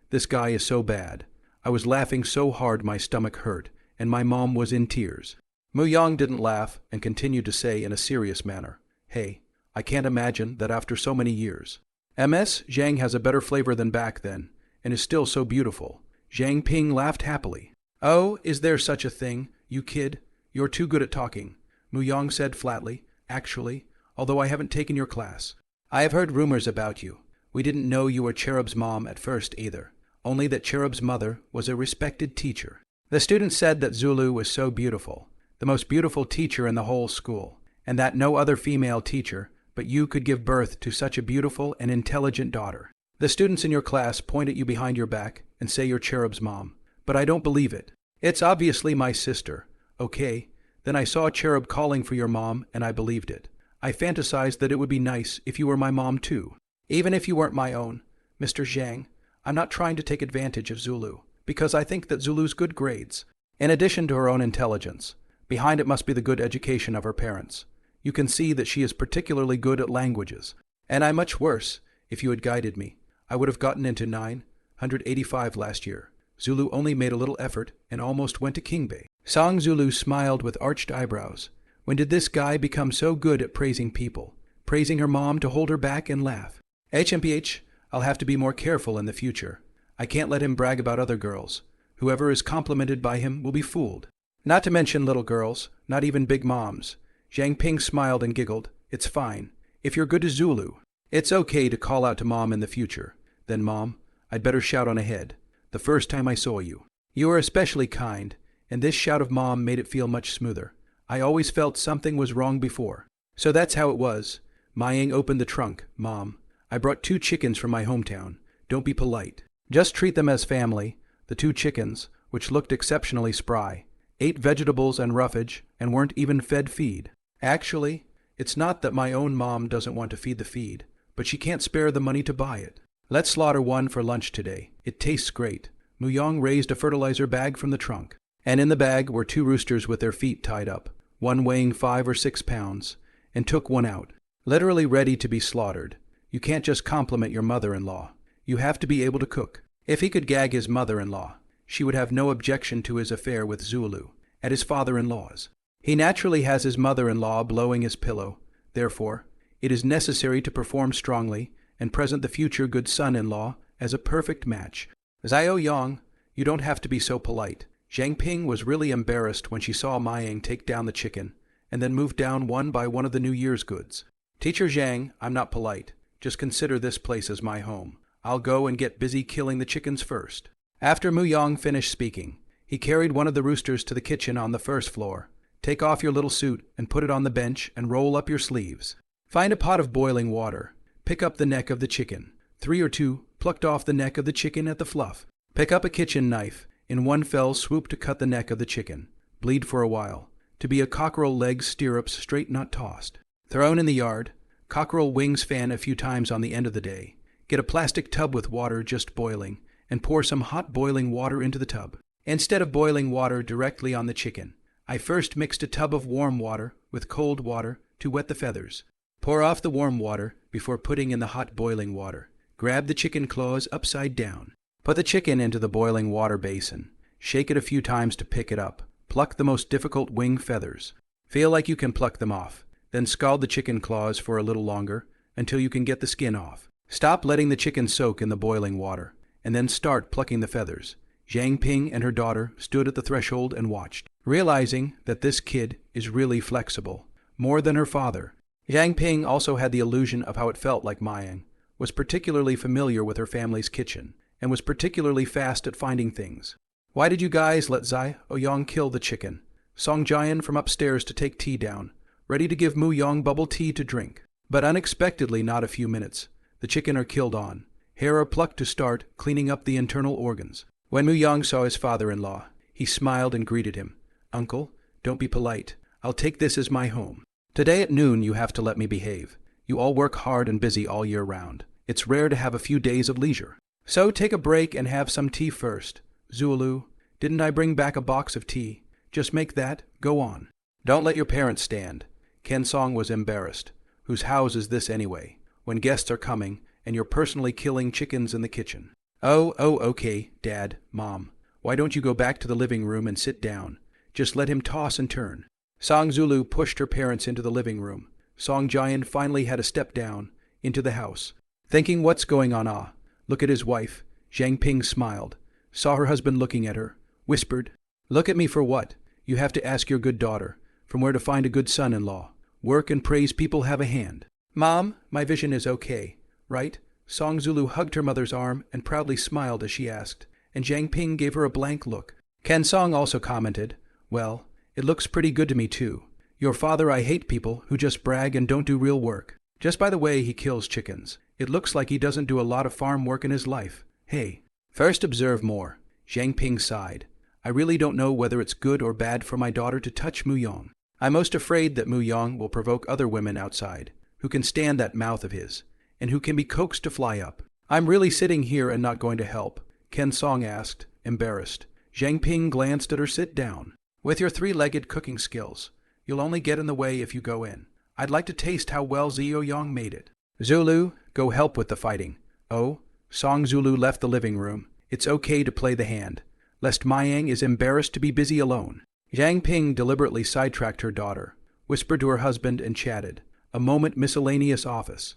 This guy is so bad. I was laughing so hard my stomach hurt, and my mom was in tears. Mu Yang didn't laugh and continued to say in a serious manner, Hey, I can't imagine that after so many years. Ms. Zhang has a better flavor than back then, and is still so beautiful. Zhang Ping laughed happily. Oh, is there such a thing, you kid? You're too good at talking, Mu Yang said flatly. Actually, although I haven't taken your class, I have heard rumors about you. We didn't know you were Cherub's mom at first either, only that Cherub's mother was a respected teacher. The students said that Zulu was so beautiful, the most beautiful teacher in the whole school, and that no other female teacher but you could give birth to such a beautiful and intelligent daughter. The students in your class point at you behind your back and say you're Cherub's mom, but I don't believe it. It's obviously my sister. Okay, then I saw Cherub calling for your mom and I believed it. I fantasized that it would be nice if you were my mom too. Even if you weren't my own, Mr. Zhang, I'm not trying to take advantage of Zulu, because I think that Zulu's good grades, in addition to her own intelligence, behind it must be the good education of her parents. You can see that she is particularly good at languages, and I'm much worse. If you had guided me, I would have gotten into 985 last year. Zulu only made a little effort and almost went to Kingbei. Song Zulu smiled with arched eyebrows. When did this guy become so good at praising people, praising her mom to hold her back and laugh? I'll have to be more careful in the future. I can't let him brag about other girls. Whoever is complimented by him will be fooled. Not to mention little girls, not even big moms. Zhang Ping smiled and giggled. It's fine. If you're good to Zulu, it's okay to call out to Mom in the future. Then, Mom, I'd better shout on ahead. The first time I saw you. You were especially kind, and this shout of Mom made it feel much smoother. I always felt something was wrong before. So that's how it was. Maying opened the trunk. Mom, I brought 2 chickens from my hometown. Don't be polite. Just treat them as family. The 2 chickens, which looked exceptionally spry, ate vegetables and roughage and weren't even fed feed. Actually, it's not that my own mom doesn't want to feed the feed, but she can't spare the money to buy it. Let's slaughter one for lunch today. It tastes great. Mu Yang raised a fertilizer bag from the trunk, and in the bag were 2 roosters with their feet tied up, one weighing 5 or 6 pounds, and took one out, literally ready to be slaughtered. You can't just compliment your mother-in-law. You have to be able to cook. If he could gag his mother-in-law, she would have no objection to his affair with Zulu at his father-in-law's. He naturally has his mother-in-law blowing his pillow. Therefore, it is necessary to perform strongly and present the future good son-in-law as a perfect match. Xiao Yang, you don't have to be so polite. Zhang Ping was really embarrassed when she saw Mayang take down the chicken and then move down one by one of the New Year's goods. Teacher Zhang, I'm not polite. Just consider this place as my home. I'll go and get busy killing the chickens first. After Mu Yang finished speaking, he carried one of the roosters to the kitchen on the first floor. Take off your little suit and put it on the bench and roll up your sleeves. Find a pot of boiling water. Pick up the neck of the chicken. 3 or 2 plucked off the neck of the chicken at the fluff. Pick up a kitchen knife. In one fell swoop to cut the neck of the chicken. Bleed for a while. To be a cockerel legs stirrups straight not tossed. Thrown in the yard. Cockerel wings fan a few times on the end of the day. Get a plastic tub with water just boiling and pour some hot boiling water into the tub. Instead of boiling water directly on the chicken, I first mixed a tub of warm water with cold water to wet the feathers. Pour off the warm water before putting in the hot boiling water. Grab the chicken claws upside down. Put the chicken into the boiling water basin. Shake it a few times to pick it up. Pluck the most difficult wing feathers. Feel like you can pluck them off. Then scald the chicken claws for a little longer until you can get the skin off. Stop letting the chicken soak in the boiling water, and then start plucking the feathers. Zhang Ping and her daughter stood at the threshold and watched, realizing that this kid is really flexible, more than her father. Zhang Ping also had the illusion of how it felt like Mayang was particularly familiar with her family's kitchen, and was particularly fast at finding things. Why did you guys let Zai Oyong kill the chicken? Song Jian from upstairs to take tea down, ready to give Mu Yong bubble tea to drink. But unexpectedly, not a few minutes, the chicken are killed on. Hair are plucked to start cleaning up the internal organs. When Mu Yong saw his father-in-law, he smiled and greeted him. Uncle, don't be polite. I'll take this as my home. Today at noon you have to let me behave. You all work hard and busy all year round. It's rare to have a few days of leisure. So take a break and have some tea first. Zulu, didn't I bring back a box of tea? Just make that. Go on. Don't let your parents stand. Ken Song was embarrassed. Whose house is this anyway? When guests are coming, and you're personally killing chickens in the kitchen. Oh, okay, Dad, Mom. Why don't you go back to the living room and sit down? Just let him toss and turn. Song Zulu pushed her parents into the living room. Song Jian finally had to step down into the house. Thinking what's going on. Look at his wife. Zhang Ping smiled. Saw her husband looking at her. Whispered, look at me for what? You have to ask your good daughter from where to find a good son-in-law. Work and praise people have a hand. Mom, my vision is okay, right? Song Zulu hugged her mother's arm and proudly smiled as she asked, and Zhang Ping gave her a blank look. Ken Song also commented, well, it looks pretty good to me too. Your father, I hate people who just brag and don't do real work. Just by the way he kills chickens. It looks like he doesn't do a lot of farm work in his life. Hey, first observe more. Zhang Ping sighed. I really don't know whether it's good or bad for my daughter to touch Mu Yong. I'm most afraid that Mu Yong will provoke other women outside, who can stand that mouth of his, and who can be coaxed to fly up. I'm really sitting here and not going to help, Ken Song asked, embarrassed. Zhang Ping glanced at her sit down. With your three-legged cooking skills, you'll only get in the way if you go in. I'd like to taste how well Zio Yong made it. Zulu, go help with the fighting. Oh, Song Zulu left the living room. It's okay to play the hand, lest Mayang is embarrassed to be busy alone. Zhang Ping deliberately sidetracked her daughter, whispered to her husband and chatted. A moment miscellaneous office.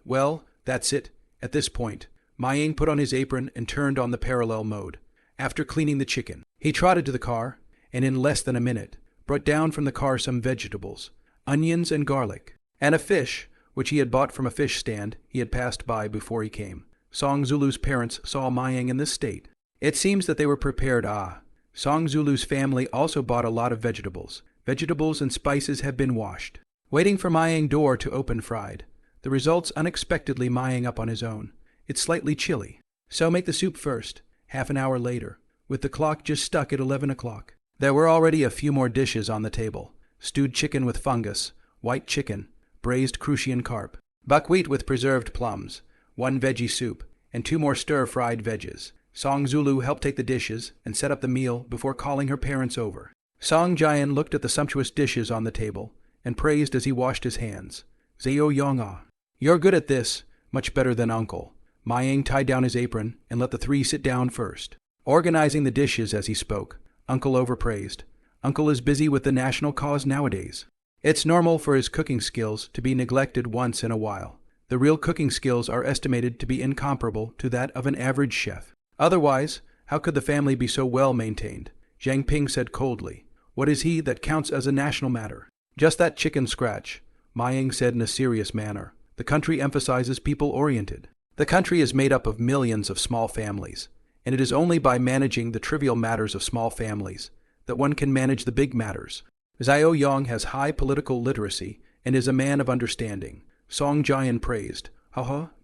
Well, that's it. At this point, Mayang put on his apron and turned on the parallel mode. After cleaning the chicken, he trotted to the car, and in less than a minute, brought down from the car some vegetables, onions and garlic, and a fish, which he had bought from a fish stand he had passed by before he came. Song Zulu's parents saw Mayang in this state. It seems that they were prepared. Song Zulu's family also bought a lot of vegetables. Vegetables and spices have been washed. Waiting for Mayang door to open fried. The results unexpectedly Mayang up on his own. It's slightly chilly. So make the soup first, half an hour later, with the clock just stuck at 11 o'clock. There were already a few more dishes on the table. Stewed chicken with fungus, white chicken, braised crucian carp, buckwheat with preserved plums, one veggie soup, and 2 more stir-fried veggies. Song Zulu helped take the dishes and set up the meal before calling her parents over. Song Jian looked at the sumptuous dishes on the table and praised as he washed his hands. Zeo Yong, you're good at this, much better than Uncle. Mayang tied down his apron and let the 3 sit down first. Organizing the dishes as he spoke, Uncle overpraised. Uncle is busy with the national cause nowadays. It's normal for his cooking skills to be neglected once in a while. The real cooking skills are estimated to be incomparable to that of an average chef. Otherwise, how could the family be so well maintained? Zhang Ping said coldly. What is he that counts as a national matter? Just that chicken scratch, Mayang said in a serious manner. The country emphasizes people-oriented. The country is made up of millions of small families, and it is only by managing the trivial matters of small families that one can manage the big matters. Zio Yong has high political literacy and is a man of understanding. Song Jian praised.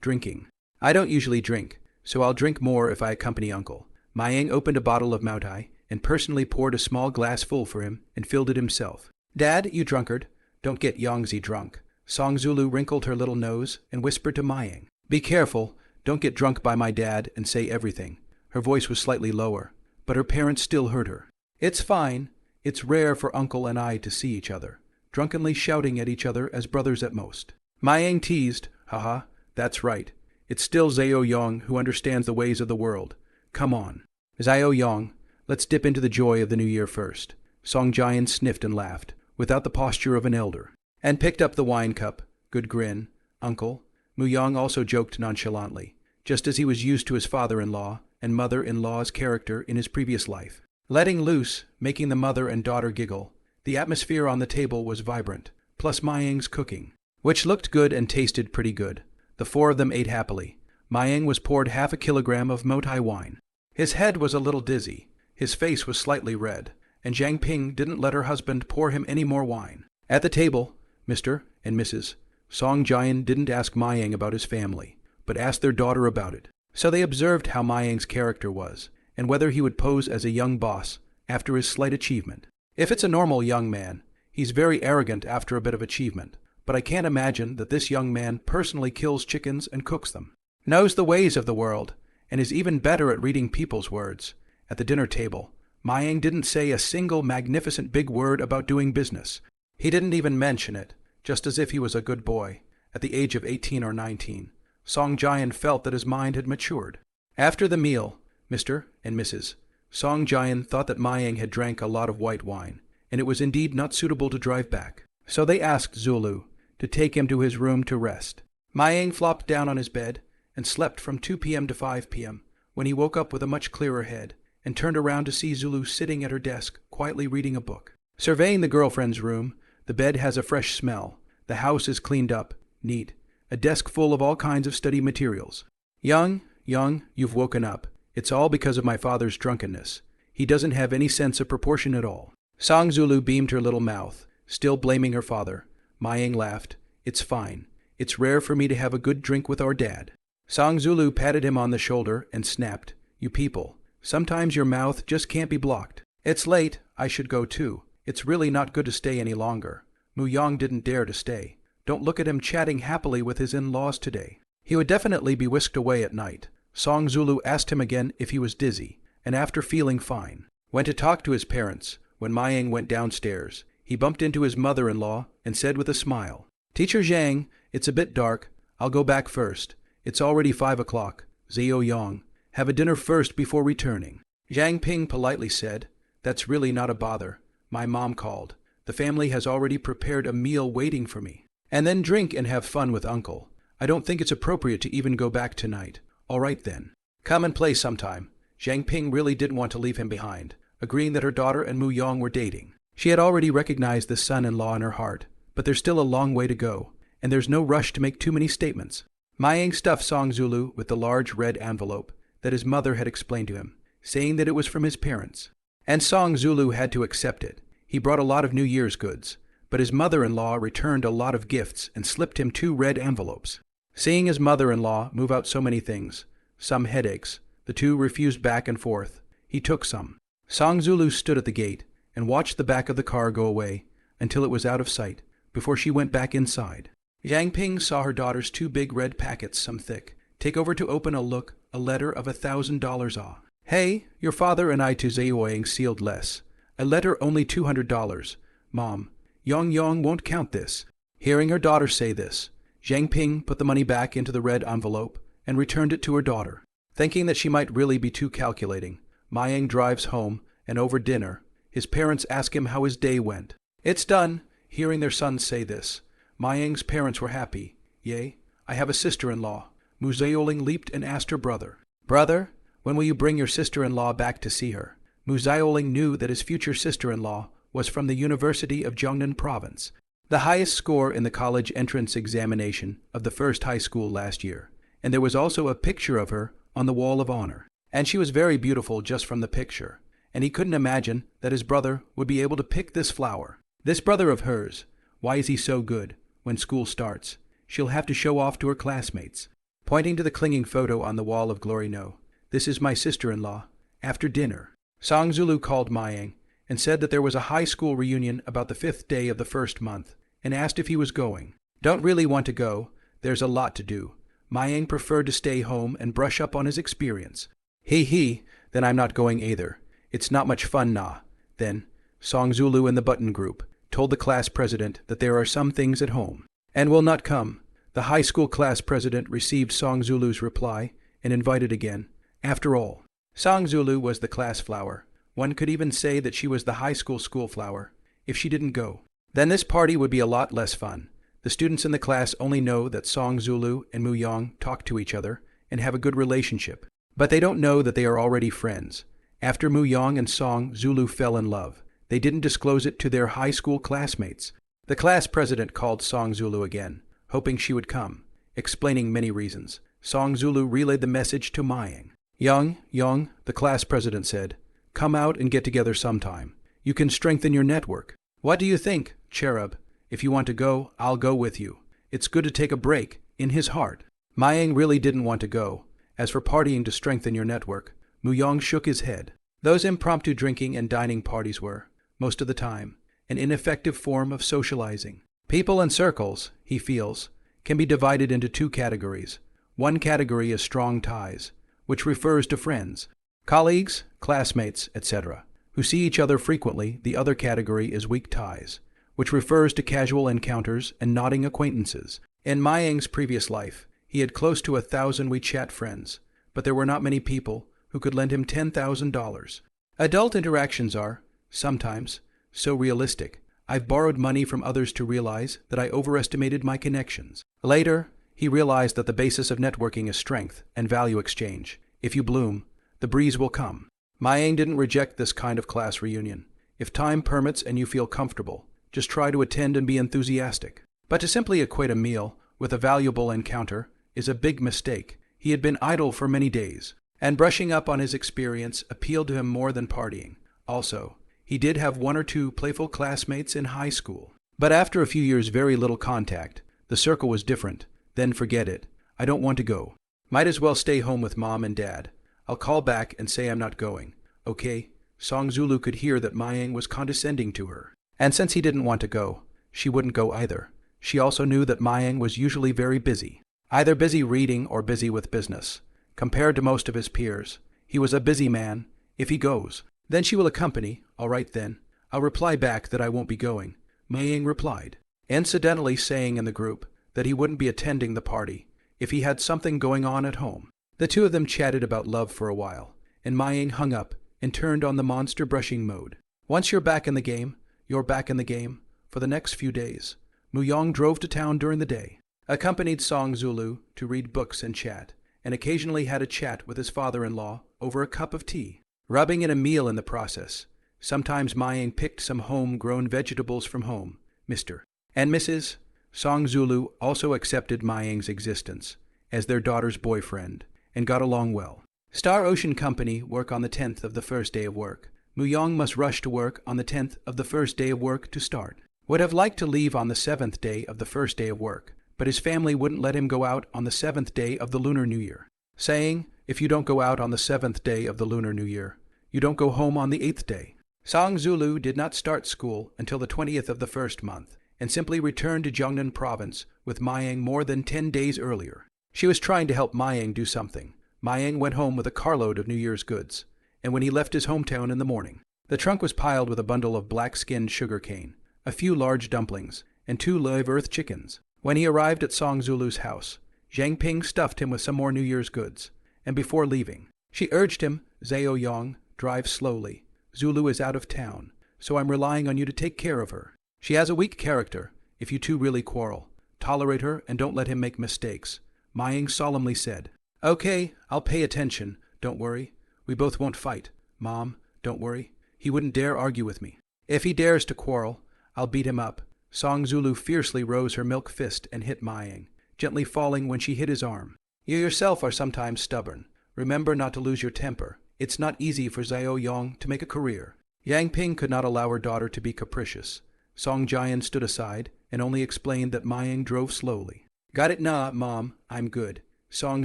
Drinking. I don't usually drink, so I'll drink more if I accompany Uncle. Mayang opened a bottle of Mautai and personally poured a small glass full for him and filled it himself. Dad, you drunkard, don't get Yongzi drunk. Song Zulu wrinkled her little nose and whispered to Mayang. Be careful, don't get drunk by my dad and say everything. Her voice was slightly lower, but her parents still heard her. It's fine. It's rare for Uncle and I to see each other. drunkenly shouting at each other as brothers at most. Mayang teased, haha, that's right. It's still Zhao Yong who understands the ways of the world. Come on. Zhao Yong, let's dip into the joy of the new year first. Song Jian sniffed and laughed, without the posture of an elder, and picked up the wine cup. Good grin, uncle. Mu Yang also joked nonchalantly, just as he was used to his father-in-law and mother-in-law's character in his previous life. Letting loose, making the mother and daughter giggle, the atmosphere on the table was vibrant, plus Mayang's cooking, which looked good and tasted pretty good. The four of them ate happily. Mayang was poured half a kilogram of Motai wine. His head was a little dizzy, his face was slightly red, and Jiang Ping didn't let her husband pour him any more wine. At the table, Mr. and Mrs. Song Jian didn't ask Mayang about his family, but asked their daughter about it. So they observed how Mayang's character was, and whether he would pose as a young boss after his slight achievement. If it's a normal young man, he's very arrogant after a bit of achievement, but I can't imagine that this young man personally kills chickens and cooks them, knows the ways of the world, and is even better at reading people's words. At the dinner table, Mayang didn't say a single magnificent big word about doing business. He didn't even mention it, just as if he was a good boy. At the age of 18 or 19, Song Jian felt that his mind had matured. After the meal, Mr. and Mrs. Song Jian thought that Mayang had drank a lot of white wine, and it was indeed not suitable to drive back. So they asked Zulu to take him to his room to rest. Mayang flopped down on his bed and slept from 2 p.m. to 5 p.m. when he woke up with a much clearer head and turned around to see Zulu sitting at her desk, quietly reading a book. Surveying the girlfriend's room, the bed has a fresh smell. The house is cleaned up, neat, a desk full of all kinds of study materials. Young, you've woken up. It's all because of my father's drunkenness. He doesn't have any sense of proportion at all. Song Zulu beamed her little mouth, still blaming her father. Mayang laughed. It's fine. It's rare for me to have a good drink with our dad. Song Zulu patted him on the shoulder and snapped, You people, sometimes your mouth just can't be blocked. It's late, I should go too. It's really not good to stay any longer. Mu Yang didn't dare to stay. Don't look at him chatting happily with his in-laws today. He would definitely be whisked away at night. Song Zulu asked him again if he was dizzy, and after feeling fine, went to talk to his parents. When Mayang went downstairs, he bumped into his mother-in-law and said with a smile, Teacher Zhang, it's a bit dark. I'll go back first. It's already 5 o'clock. Zhao Yong, have a dinner first before returning. Jiang Ping politely said, That's really not a bother. My mom called. The family has already prepared a meal waiting for me. And then drink and have fun with uncle. I don't think it's appropriate to even go back tonight. All right then. Come and play sometime. Jiang Ping really didn't want to leave him behind, agreeing that her daughter and Mu Yang were dating. She had already recognized the son-in-law in her heart, but there's still a long way to go, and there's no rush to make too many statements. Mayang stuffed Song Zulu with the large red envelope that his mother had explained to him, saying that it was from his parents. And Song Zulu had to accept it. He brought a lot of New Year's goods, but his mother-in-law returned a lot of gifts and slipped him 2 red envelopes. Seeing his mother-in-law move out so many things, some headaches, the two refused back and forth. He took some. Song Zulu stood at the gate and watched the back of the car go away until it was out of sight, before she went back inside. Jiang Ping saw her daughter's 2 big red packets, some thick, take over to open a letter of $1,000 ah. Hey, your father and I to Zheoying sealed less. A letter only $200. Mom, Yong won't count this. Hearing her daughter say this, Jiang Ping put the money back into the red envelope and returned it to her daughter. Thinking that she might really be too calculating, Mayang drives home, and over dinner, his parents ask him how his day went. It's done. Hearing their son say this, Mayang's parents were happy. Yea, I have a sister-in-law. Mu Zheoling leaped and asked her brother, Brother, when will you bring your sister-in-law back to see her? Mu Zheoling knew that his future sister-in-law was from the University of Jiangnan Province, the highest score in the college entrance examination of the first high school last year, and there was also a picture of her on the wall of honor, and she was very beautiful just from the picture, and he couldn't imagine that his brother would be able to pick this flower. This brother of hers, why is he so good? When school starts, she'll have to show off to her classmates. Pointing to the clinging photo on the wall of Glory No, This is my sister-in-law. After dinner, Song Zulu called Mayang and said that there was a high school reunion about the 5th day of the first month, and asked if he was going. Don't really want to go. There's a lot to do. Mayang preferred to stay home and brush up on his experience. Then I'm not going either. It's not much fun, nah. Then, Song Zulu and the Button Group told the class president that there are some things at home and will not come. The high school class president received Song Zulu's reply and invited again. After all, Song Zulu was the class flower. One could even say that she was the high school flower. If she didn't go, then this party would be a lot less fun. The students in the class only know that Song Zulu and Mu Yong talk to each other and have a good relationship, but they don't know that they are already friends. After Mu Yong and Song Zulu fell in love, they didn't disclose it to their high school classmates. The class president called Song Zulu again, hoping she would come, explaining many reasons. Song Zulu relayed the message to Mayang. Young, the class president said, come out and get together sometime. You can strengthen your network. What do you think, Cherub? If you want to go, I'll go with you. It's good to take a break, in his heart. Mayang really didn't want to go. As for partying to strengthen your network, Mu Yong shook his head. Those impromptu drinking and dining parties were, most of the time, an ineffective form of socializing. People and circles, he feels, can be divided into two categories. One category is strong ties, which refers to friends, colleagues, classmates, etc., who see each other frequently. The other category is weak ties, which refers to casual encounters and nodding acquaintances. In Mayang's previous life, he had close to 1,000 WeChat friends, but there were not many people who could lend him $10,000. Adult interactions are, sometimes, so realistic. I've borrowed money from others to realize that I overestimated my connections. Later, he realized that the basis of networking is strength and value exchange. If you bloom, the breeze will come. Mayang didn't reject this kind of class reunion. If time permits and you feel comfortable, just try to attend and be enthusiastic. But to simply equate a meal with a valuable encounter is a big mistake. He had been idle for many days, and brushing up on his experience appealed to him more than partying. Also, he did have one or two playful classmates in high school. But after a few years very little contact, the circle was different. Then forget it. I don't want to go. Might as well stay home with Mom and Dad. I'll call back and say I'm not going. Okay? Song Zulu could hear that Mayang was condescending to her. And since he didn't want to go, she wouldn't go either. She also knew that Mayang was usually very busy, either busy reading or busy with business. Compared to most of his peers, he was a busy man. If he goes, then she will accompany. All right then. I'll reply back that I won't be going. Mayang replied, incidentally saying in the group that he wouldn't be attending the party if he had something going on at home. The two of them chatted about love for a while, and Mayang hung up and turned on the monster brushing mode. Once you're back in the game, you're back in the game for the next few days. Mu Yong drove to town during the day, accompanied Song Zulu to read books and chat, and occasionally had a chat with his father-in-law over a cup of tea, rubbing in a meal in the process. Sometimes Mayang picked some home-grown vegetables from home. Mr. and Mrs. Song Zulu also accepted Mayang's existence as their daughter's boyfriend and got along well. Star Ocean Company work on the 10th of the first day of work. Mu Yong must rush to work on the 10th of the first day of work to start. Would have liked to leave on the 7th day of the first day of work, but his family wouldn't let him go out on the 7th day of the Lunar New Year, saying, if you don't go out on the 7th day of the Lunar New Year, you don't go home on the 8th day. Song Zulu did not start school until the 20th of the first month, and simply returned to Jiangnan province with Mayang more than 10 days earlier. She was trying to help Mayang do something. Mayang went home with a carload of New Year's goods, and when he left his hometown in the morning, the trunk was piled with a bundle of black-skinned sugar cane, a few large dumplings, and 2 live earth chickens. When he arrived at Song Zulu's house, Zhang Ping stuffed him with some more New Year's goods, and before leaving, she urged him, Zhao Yong, drive slowly. Zulu is out of town, so I'm relying on you to take care of her. She has a weak character. If you two really quarrel, tolerate her and don't let him make mistakes. Mayang solemnly said, okay, I'll pay attention. Don't worry. We both won't fight. Mom, don't worry. He wouldn't dare argue with me. If he dares to quarrel, I'll beat him up. Song Zulu fiercely rose her milk fist and hit Mayang, gently falling when she hit his arm. You yourself are sometimes stubborn. Remember not to lose your temper. It's not easy for Zhao Yong to make a career. Yang Ping could not allow her daughter to be capricious. Song Jian stood aside and only explained that Mayang drove slowly. Got it now, Mom. I'm good. Song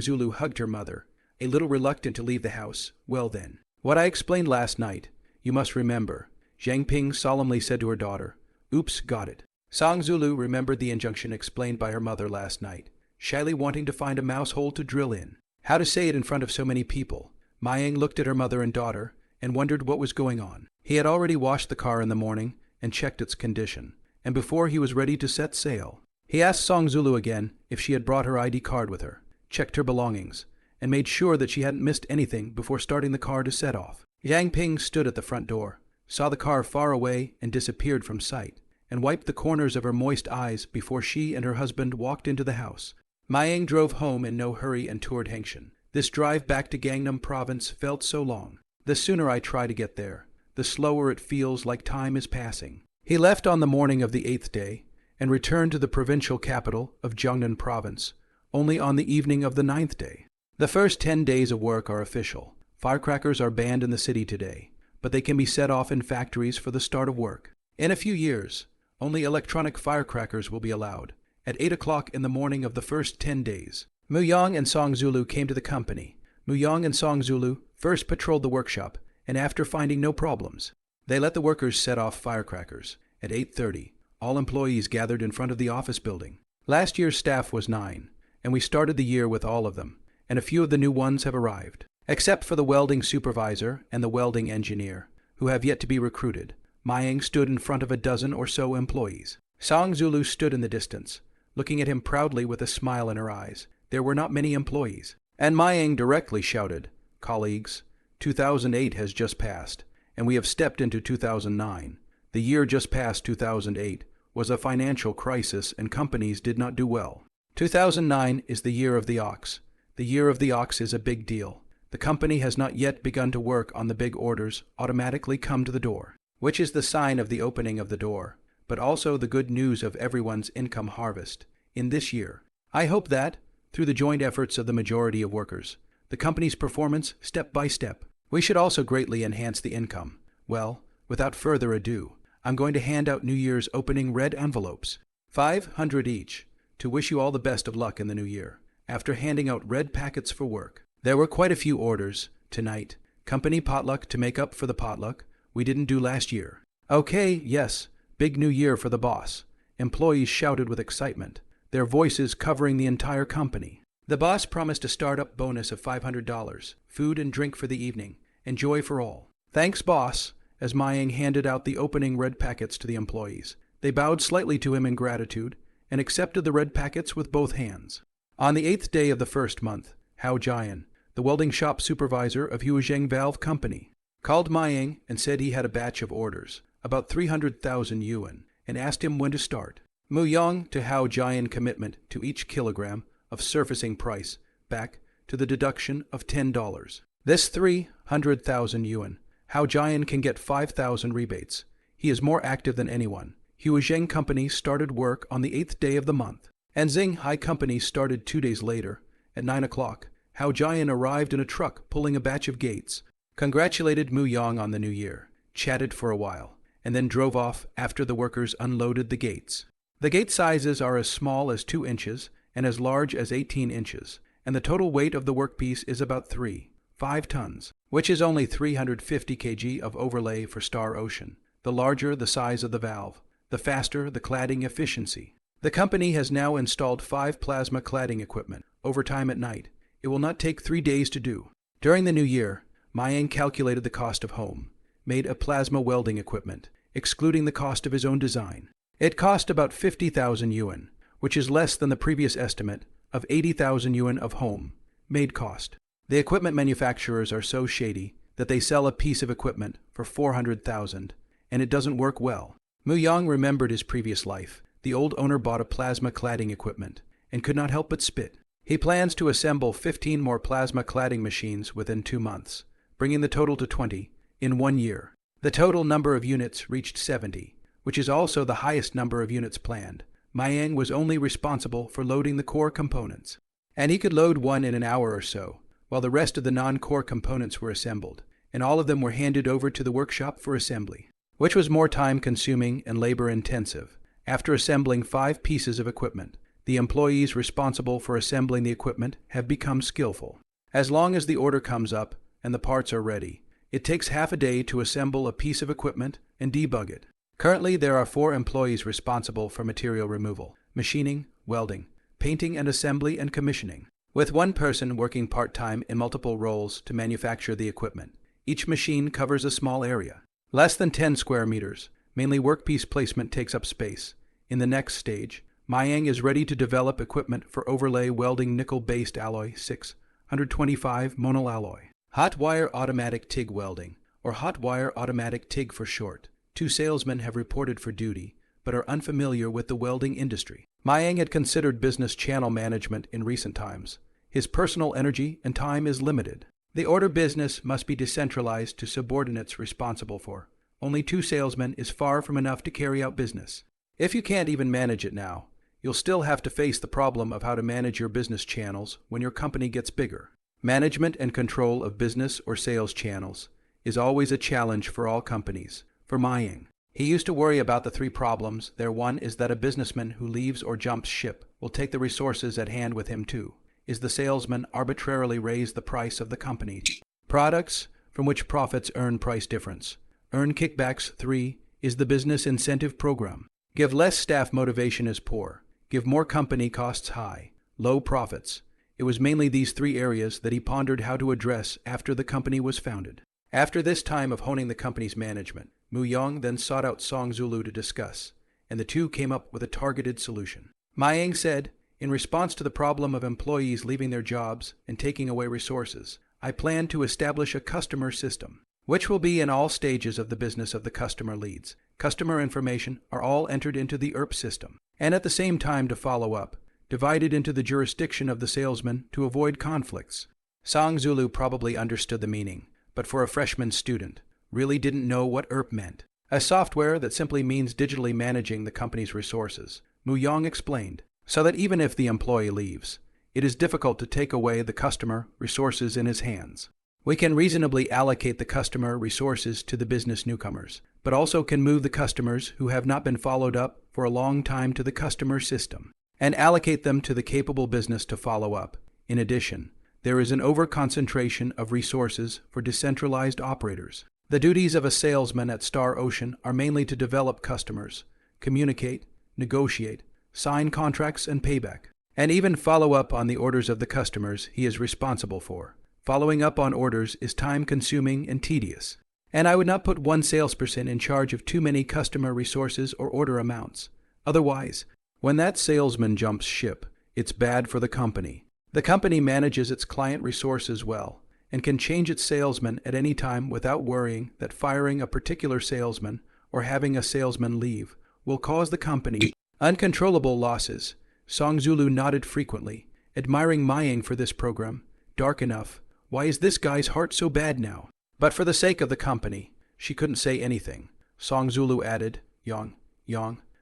Zulu hugged her mother, a little reluctant to leave the house. Well then, what I explained last night, you must remember. Zhang Ping solemnly said to her daughter. Oops, got it. Song Zulu remembered the injunction explained by her mother last night, shyly wanting to find a mouse hole to drill in. How to say it in front of so many people? Mayang looked at her mother and daughter and wondered what was going on. He had already washed the car in the morning and checked its condition. and before he was ready to set sail, he asked Song Zulu again if she had brought her ID card with her, checked her belongings, and made sure that she hadn't missed anything before starting the car to set off. Yang Ping stood at the front door, saw the car far away and disappeared from sight, and wiped the corners of her moist eyes before she and her husband walked into the house. Mayang drove home in no hurry and toured Hengshan. This drive back to Gangnam Province felt so long. The sooner I try to get there, the slower it feels like time is passing. He left on the morning of the 8th day and returned to the provincial capital of Jiangnan Province only on the evening of the 9th day. The first 10 days of work are official. Firecrackers are banned in the city today, but they can be set off in factories for the start of work. In a few years, only electronic firecrackers will be allowed. At 8 o'clock in the morning of the first 10 days, Mu Yang and Song Zulu came to the company. Mu Yang and Song Zulu first patrolled the workshop, and after finding no problems, they let the workers set off firecrackers. At 8:30, all employees gathered in front of the office building. Last year's staff was 9, and we started the year with all of them, and a few of the new ones have arrived, except for the welding supervisor and the welding engineer, who have yet to be recruited. Mayang stood in front of a dozen or so employees. Song Zulu stood in the distance, looking at him proudly with a smile in her eyes. There were not many employees. And Mayang directly shouted, "Colleagues, 2008 has just passed, and we have stepped into 2009. The year just past 2008 was a financial crisis and companies did not do well. 2009 is the year of the ox. The year of the ox is a big deal. The company has not yet begun to work on the big orders automatically come to the door, which is the sign of the opening of the door, but also the good news of everyone's income harvest in this year. I hope that, through the joint efforts of the majority of workers, the company's performance step by step, we should also greatly enhance the income. Well, without further ado, I'm going to hand out New Year's opening red envelopes, 500 each, to wish you all the best of luck in the new year. After handing out red packets for work, there were quite a few orders tonight. Company potluck to make up for the potluck we didn't do last year. Okay, yes, big new year for the boss. Employees shouted with excitement, their voices covering the entire company. The boss promised a startup bonus of $500, food and drink for the evening, and joy for all. Thanks, boss, as Mayang handed out the opening red packets to the employees. They bowed slightly to him in gratitude and accepted the red packets with both hands. On the 8th day of the first month, Hao Jian, the welding shop supervisor of Huazheng Valve Company, called Mayang and said he had a batch of orders, about 300,000 yuan, and asked him when to start. Mu Yang to Hao Jian commitment to each kilogram of surfacing price back to the deduction of $10. This 300,000 yuan, Hao Jian can get 5,000 rebates. He is more active than anyone. Huazheng Company started work on the 8th day of the month, and Xinghai Company started 2 days later. At 9 o'clock, Hao Jian arrived in a truck pulling a batch of gates, congratulated Mu Yang on the new year, chatted for a while, and then drove off after the workers unloaded the gates. The gate sizes are as small as 2 inches and as large as 18 inches, and the total weight of the workpiece is about 5 tons, which is only 350 kg of overlay for Star Ocean. The larger the size of the valve, the faster the cladding efficiency. The company has now installed 5 plasma cladding equipment, overtime at night. It will not take 3 days to do. During the new year, Mayang calculated the cost of home, made a plasma welding equipment, excluding the cost of his own design. It cost about 50,000 yuan, which is less than the previous estimate of 80,000 yuan of home-made cost. The equipment manufacturers are so shady that they sell a piece of equipment for 400,000, and it doesn't work well. Mu Yang remembered his previous life. The old owner bought a plasma cladding equipment and could not help but spit. He plans to assemble 15 more plasma cladding machines within 2 months, bringing the total to 20 in 1 year. The total number of units reached 70, which is also the highest number of units planned. Mayang was only responsible for loading the core components, and he could load one in an hour or so, while the rest of the non-core components were assembled, and all of them were handed over to the workshop for assembly, which was more time-consuming and labor-intensive. After assembling 5 pieces of equipment, the employees responsible for assembling the equipment have become skillful. As long as the order comes up and the parts are ready, it takes half a day to assemble a piece of equipment and debug it. Currently, there are 4 employees responsible for material removal, machining, welding, painting and assembly and commissioning, with 1 person working part-time in multiple roles to manufacture the equipment. Each machine covers a small area, less than 10 square meters, Mainly workpiece placement takes up space. In the next stage, Mayang is ready to develop equipment for overlay welding nickel-based alloy 625 monoalloy. Hot wire automatic TIG welding, or hot wire automatic TIG for short. 2 salesmen have reported for duty, but are unfamiliar with the welding industry. Mayang had considered business channel management in recent times. His personal energy and time is limited. The order business must be decentralized to subordinates responsible for. Only 2 salesmen is far from enough to carry out business. If you can't even manage it now, you'll still have to face the problem of how to manage your business channels when your company gets bigger. Management and control of business or sales channels is always a challenge for all companies. For Mayang, he used to worry about the 3 problems. One is that a businessman who leaves or jumps ship will take the resources at hand with him too. Is the salesman arbitrarily raise the price of the company? Products from which profits earn price difference. Earn kickbacks. 3 is the business incentive program. Give less staff, motivation is poor. Give more, company costs high. Low profits. It was mainly these 3 areas that he pondered how to address after the company was founded. After this time of honing the company's management, Mu Yong then sought out Song Zulu to discuss, and the two came up with a targeted solution. Mayang said, in response to the problem of employees leaving their jobs and taking away resources, I plan to establish a customer system, which will be in all stages of the business of the customer leads. Customer information are all entered into the ERP system, and at the same time to follow up, divided into the jurisdiction of the salesman to avoid conflicts. Song Zulu probably understood the meaning, but for a freshman student, really didn't know what ERP meant. A software that simply means digitally managing the company's resources. Mu Yong explained, so that even if the employee leaves, it is difficult to take away the customer resources in his hands. We can reasonably allocate the customer resources to the business newcomers, but also can move the customers who have not been followed up for a long time to the customer system, and allocate them to the capable business to follow up. In addition, there is an over-concentration of resources for decentralized operators. The duties of a salesman at Star Ocean are mainly to develop customers, communicate, negotiate, sign contracts and payback, and even follow up on the orders of the customers he is responsible for. Following up on orders is time-consuming and tedious, and I would not put one salesperson in charge of too many customer resources or order amounts. Otherwise, when that salesman jumps ship, it's bad for the company. The company manages its client resources well, and can change its salesman at any time without worrying that firing a particular salesman or having a salesman leave will cause the company uncontrollable losses. Song Zulu nodded frequently, admiring Mayang for this program. Dark enough. Why is this guy's heart so bad now? But for the sake of the company, she couldn't say anything. Song Zulu added, Yong,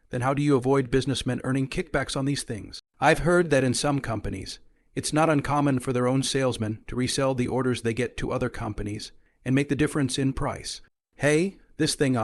then how do you avoid businessmen earning kickbacks on these things? I've heard that in some companies, it's not uncommon for their own salesmen to resell the orders they get to other companies and make the difference in price. Hey, this thing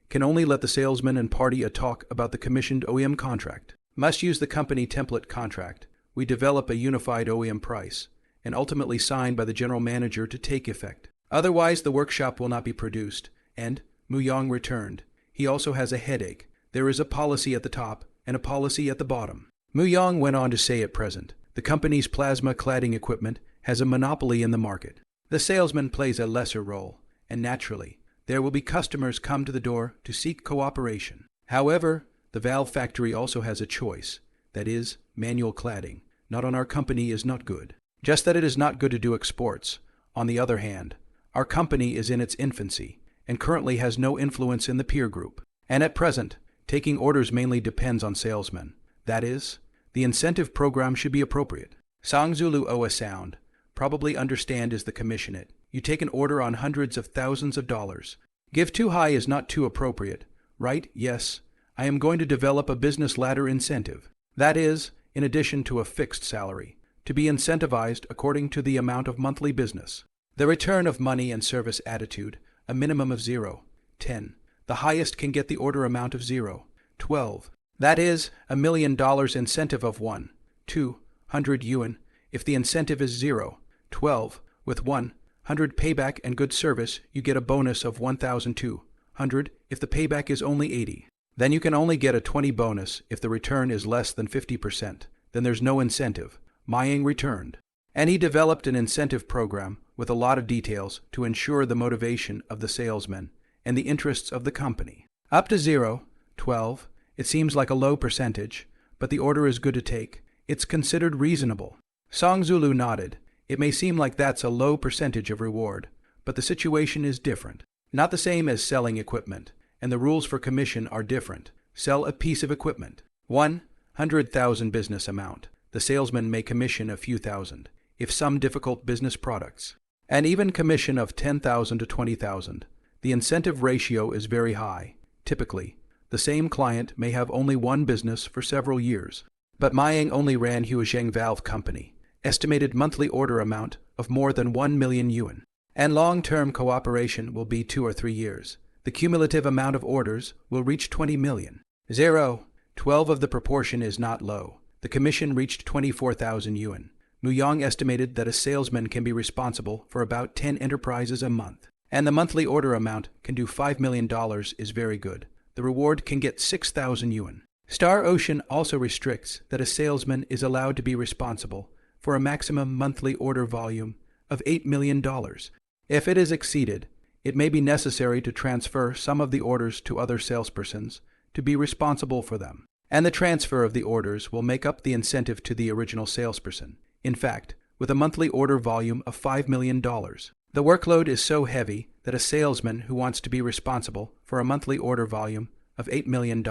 can only let the salesman and party a talk about the commissioned OEM contract. Must use the company template contract. We develop a unified OEM price and ultimately signed by the general manager to take effect. Otherwise, the workshop will not be produced. And Mu Yong returned. He also has a headache. There is a policy at the top and a policy at the bottom. Mu Yong went on to say at present, the company's plasma cladding equipment has a monopoly in the market. The salesman plays a lesser role, and naturally, there will be customers come to the door to seek cooperation. However, the valve factory also has a choice, that is, manual cladding. Not on our company is not good. Just that it is not good to do exports. On the other hand, our company is in its infancy, and currently has no influence in the peer group. And at present, taking orders mainly depends on salesmen. That is, the incentive program should be appropriate. Song Zulu owe a sound. Probably understand is the commission it. You take an order on hundreds of thousands of dollars. Give too high is not too appropriate. Right? Yes. I am going to develop a business ladder incentive. That is, in addition to a fixed salary, to be incentivized according to the amount of monthly business. The return of money and service attitude, a minimum of 0. 10. The highest can get the order amount of 0. 12. That is, $1 million incentive of 200 yuan. If the incentive is 0. 12. With 100 payback and good service, you get a bonus of 1,200. If the payback is only 80. Then you can only get a 20 bonus if the return is less than 50%. Then there's no incentive. Mayang returned. And he developed an incentive program with a lot of details to ensure the motivation of the salesmen and the interests of the company. Up to 0, 12. It seems like a low percentage, but the order is good to take. It's considered reasonable. Song Zulu nodded. It may seem like that's a low percentage of reward, but the situation is different. Not the same as selling equipment, and the rules for commission are different. Sell a piece of equipment. 100,000 business amount. The salesman may commission a few thousand, if some difficult business products. And even commission of 10,000 to 20,000. The incentive ratio is very high. Typically, the same client may have only one business for several years. But Mayang only ran Huazheng Valve Company. Estimated monthly order amount of more than 1 million yuan. And long-term cooperation will be 2 or 3 years. The cumulative amount of orders will reach 20 million. 0. 12 of the proportion is not low. The commission reached 24,000 yuan. Muyang estimated that a salesman can be responsible for about 10 enterprises a month. And the monthly order amount can do $5 million is very good. The reward can get 6,000 yuan. Star Ocean also restricts that a salesman is allowed to be responsible for a maximum monthly order volume of $8 million. If it is exceeded, it may be necessary to transfer some of the orders to other salespersons to be responsible for them. And the transfer of the orders will make up the incentive to the original salesperson. In fact, with a monthly order volume of $5 million, the workload is so heavy that a salesman who wants to be responsible for a monthly order volume of $8 million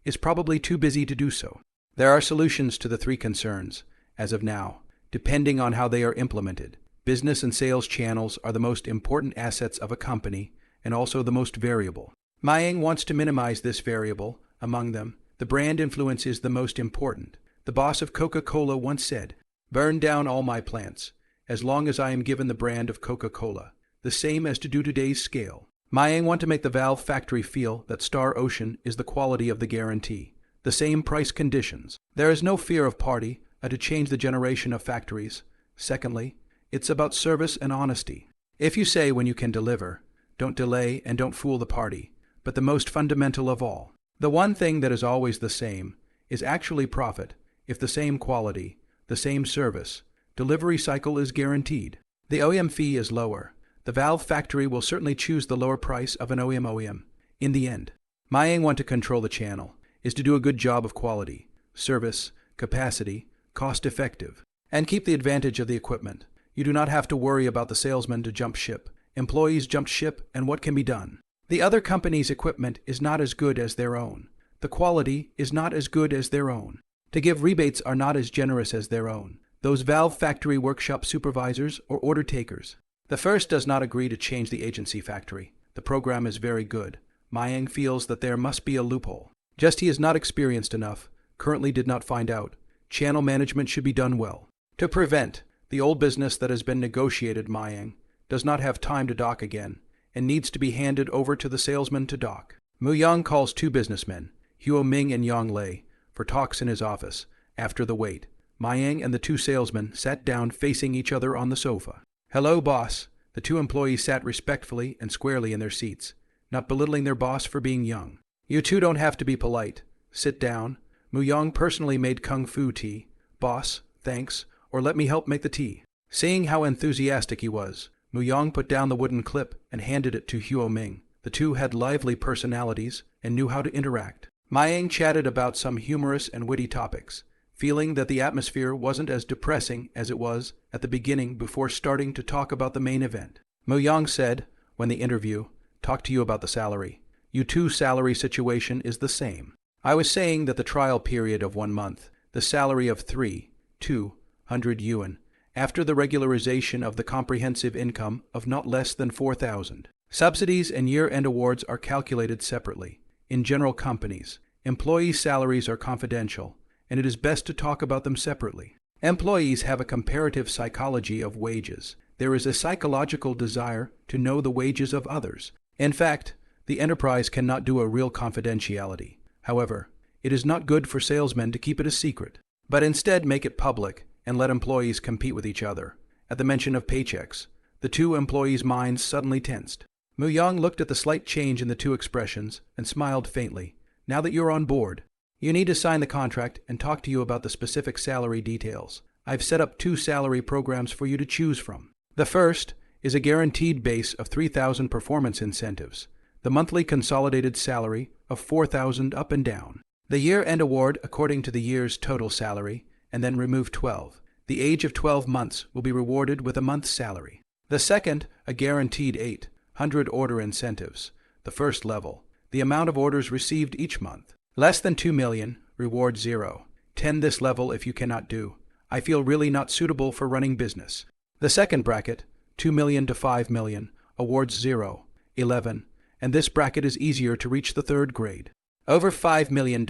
is probably too busy to do so. There are solutions to the 3 concerns, as of now, depending on how they are implemented. Business and sales channels are the most important assets of a company and also the most variable. Mayang wants to minimize this variable. Among them, the brand influence is the most important. The boss of Coca-Cola once said, "Burn down all my plants, as long as I am given the brand of Coca-Cola, the same as to do today's scale." Mayang want to make the valve factory feel that Star Ocean is the quality of the guarantee, the same price conditions. There is no fear of party to change the generation of factories. Secondly, it's about service and honesty. If you say when you can deliver, don't delay and don't fool the party. But the most fundamental of all, the one thing that is always the same, is actually profit. If the same quality, the same service, delivery cycle is guaranteed. The OEM fee is lower. The valve factory will certainly choose the lower price of an OEM. In the end, Mayang want to control the channel, is to do a good job of quality, service, capacity, cost-effective, and keep the advantage of the equipment. You do not have to worry about the salesman to jump ship. Employees jump ship, and what can be done? The other company's equipment is not as good as their own. The quality is not as good as their own. To give rebates are not as generous as their own. Those valve factory workshop supervisors or order takers. The first does not agree to change the agency factory. The program is very good. Mayang feels that there must be a loophole. Just he is not experienced enough, currently did not find out. Channel management should be done well. To prevent, the old business that has been negotiated, Mayang does not have time to dock again, and needs to be handed over to the salesman to dock. Muyang calls 2 businessmen, Huo Ming and Yang Lei, for talks in his office. After the wait, Mayang and the 2 salesmen sat down facing each other on the sofa. "Hello, boss." The 2 employees sat respectfully and squarely in their seats, not belittling their boss for being young. "You 2 don't have to be polite. Sit down." Muyang personally made kung fu tea. "Boss, thanks, or let me help make the tea." Seeing how enthusiastic he was, Muyang put down the wooden clip and handed it to Huo Ming. The 2 had lively personalities and knew how to interact. Mayang chatted about some humorous and witty topics, feeling that the atmosphere wasn't as depressing as it was at the beginning before starting to talk about the main event. Muyang said, when the interview, "Talk to you about the salary. You 2 salary situation is the same. I was saying that the trial period of 1 month, the salary of 200 yuan, after the regularization of the comprehensive income of not less than 4,000. Subsidies and year-end awards are calculated separately. In general companies, employee salaries are confidential, and it is best to talk about them separately. Employees have a comparative psychology of wages. There is a psychological desire to know the wages of others. In fact, the enterprise cannot do a real confidentiality. However, it is not good for salesmen to keep it a secret, but instead make it public and let employees compete with each other. At the mention of paychecks, the 2 employees' minds suddenly tensed. Muyang looked at the slight change in the 2 expressions and smiled faintly. "Now that you're on board, you need to sign the contract and talk to you about the specific salary details. I've set up 2 salary programs for you to choose from. The first is a guaranteed base of 3,000 performance incentives. the monthly consolidated salary of 4,000 up and down. The year-end award according to the year's total salary, and then remove 12. The age of 12 months will be rewarded with a month's salary. The second, a guaranteed 800 order incentives. The first level, the amount of orders received each month. Less than 2 million, reward 0. 10 this level if you cannot do. I feel really not suitable for running business. The second bracket, 2 million to 5 million, awards 0. 11. And this bracket is easier to reach the third grade. Over $5 million,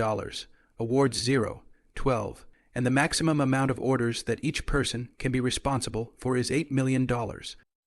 awards 0. 12. And the maximum amount of orders that each person can be responsible for is $8 million.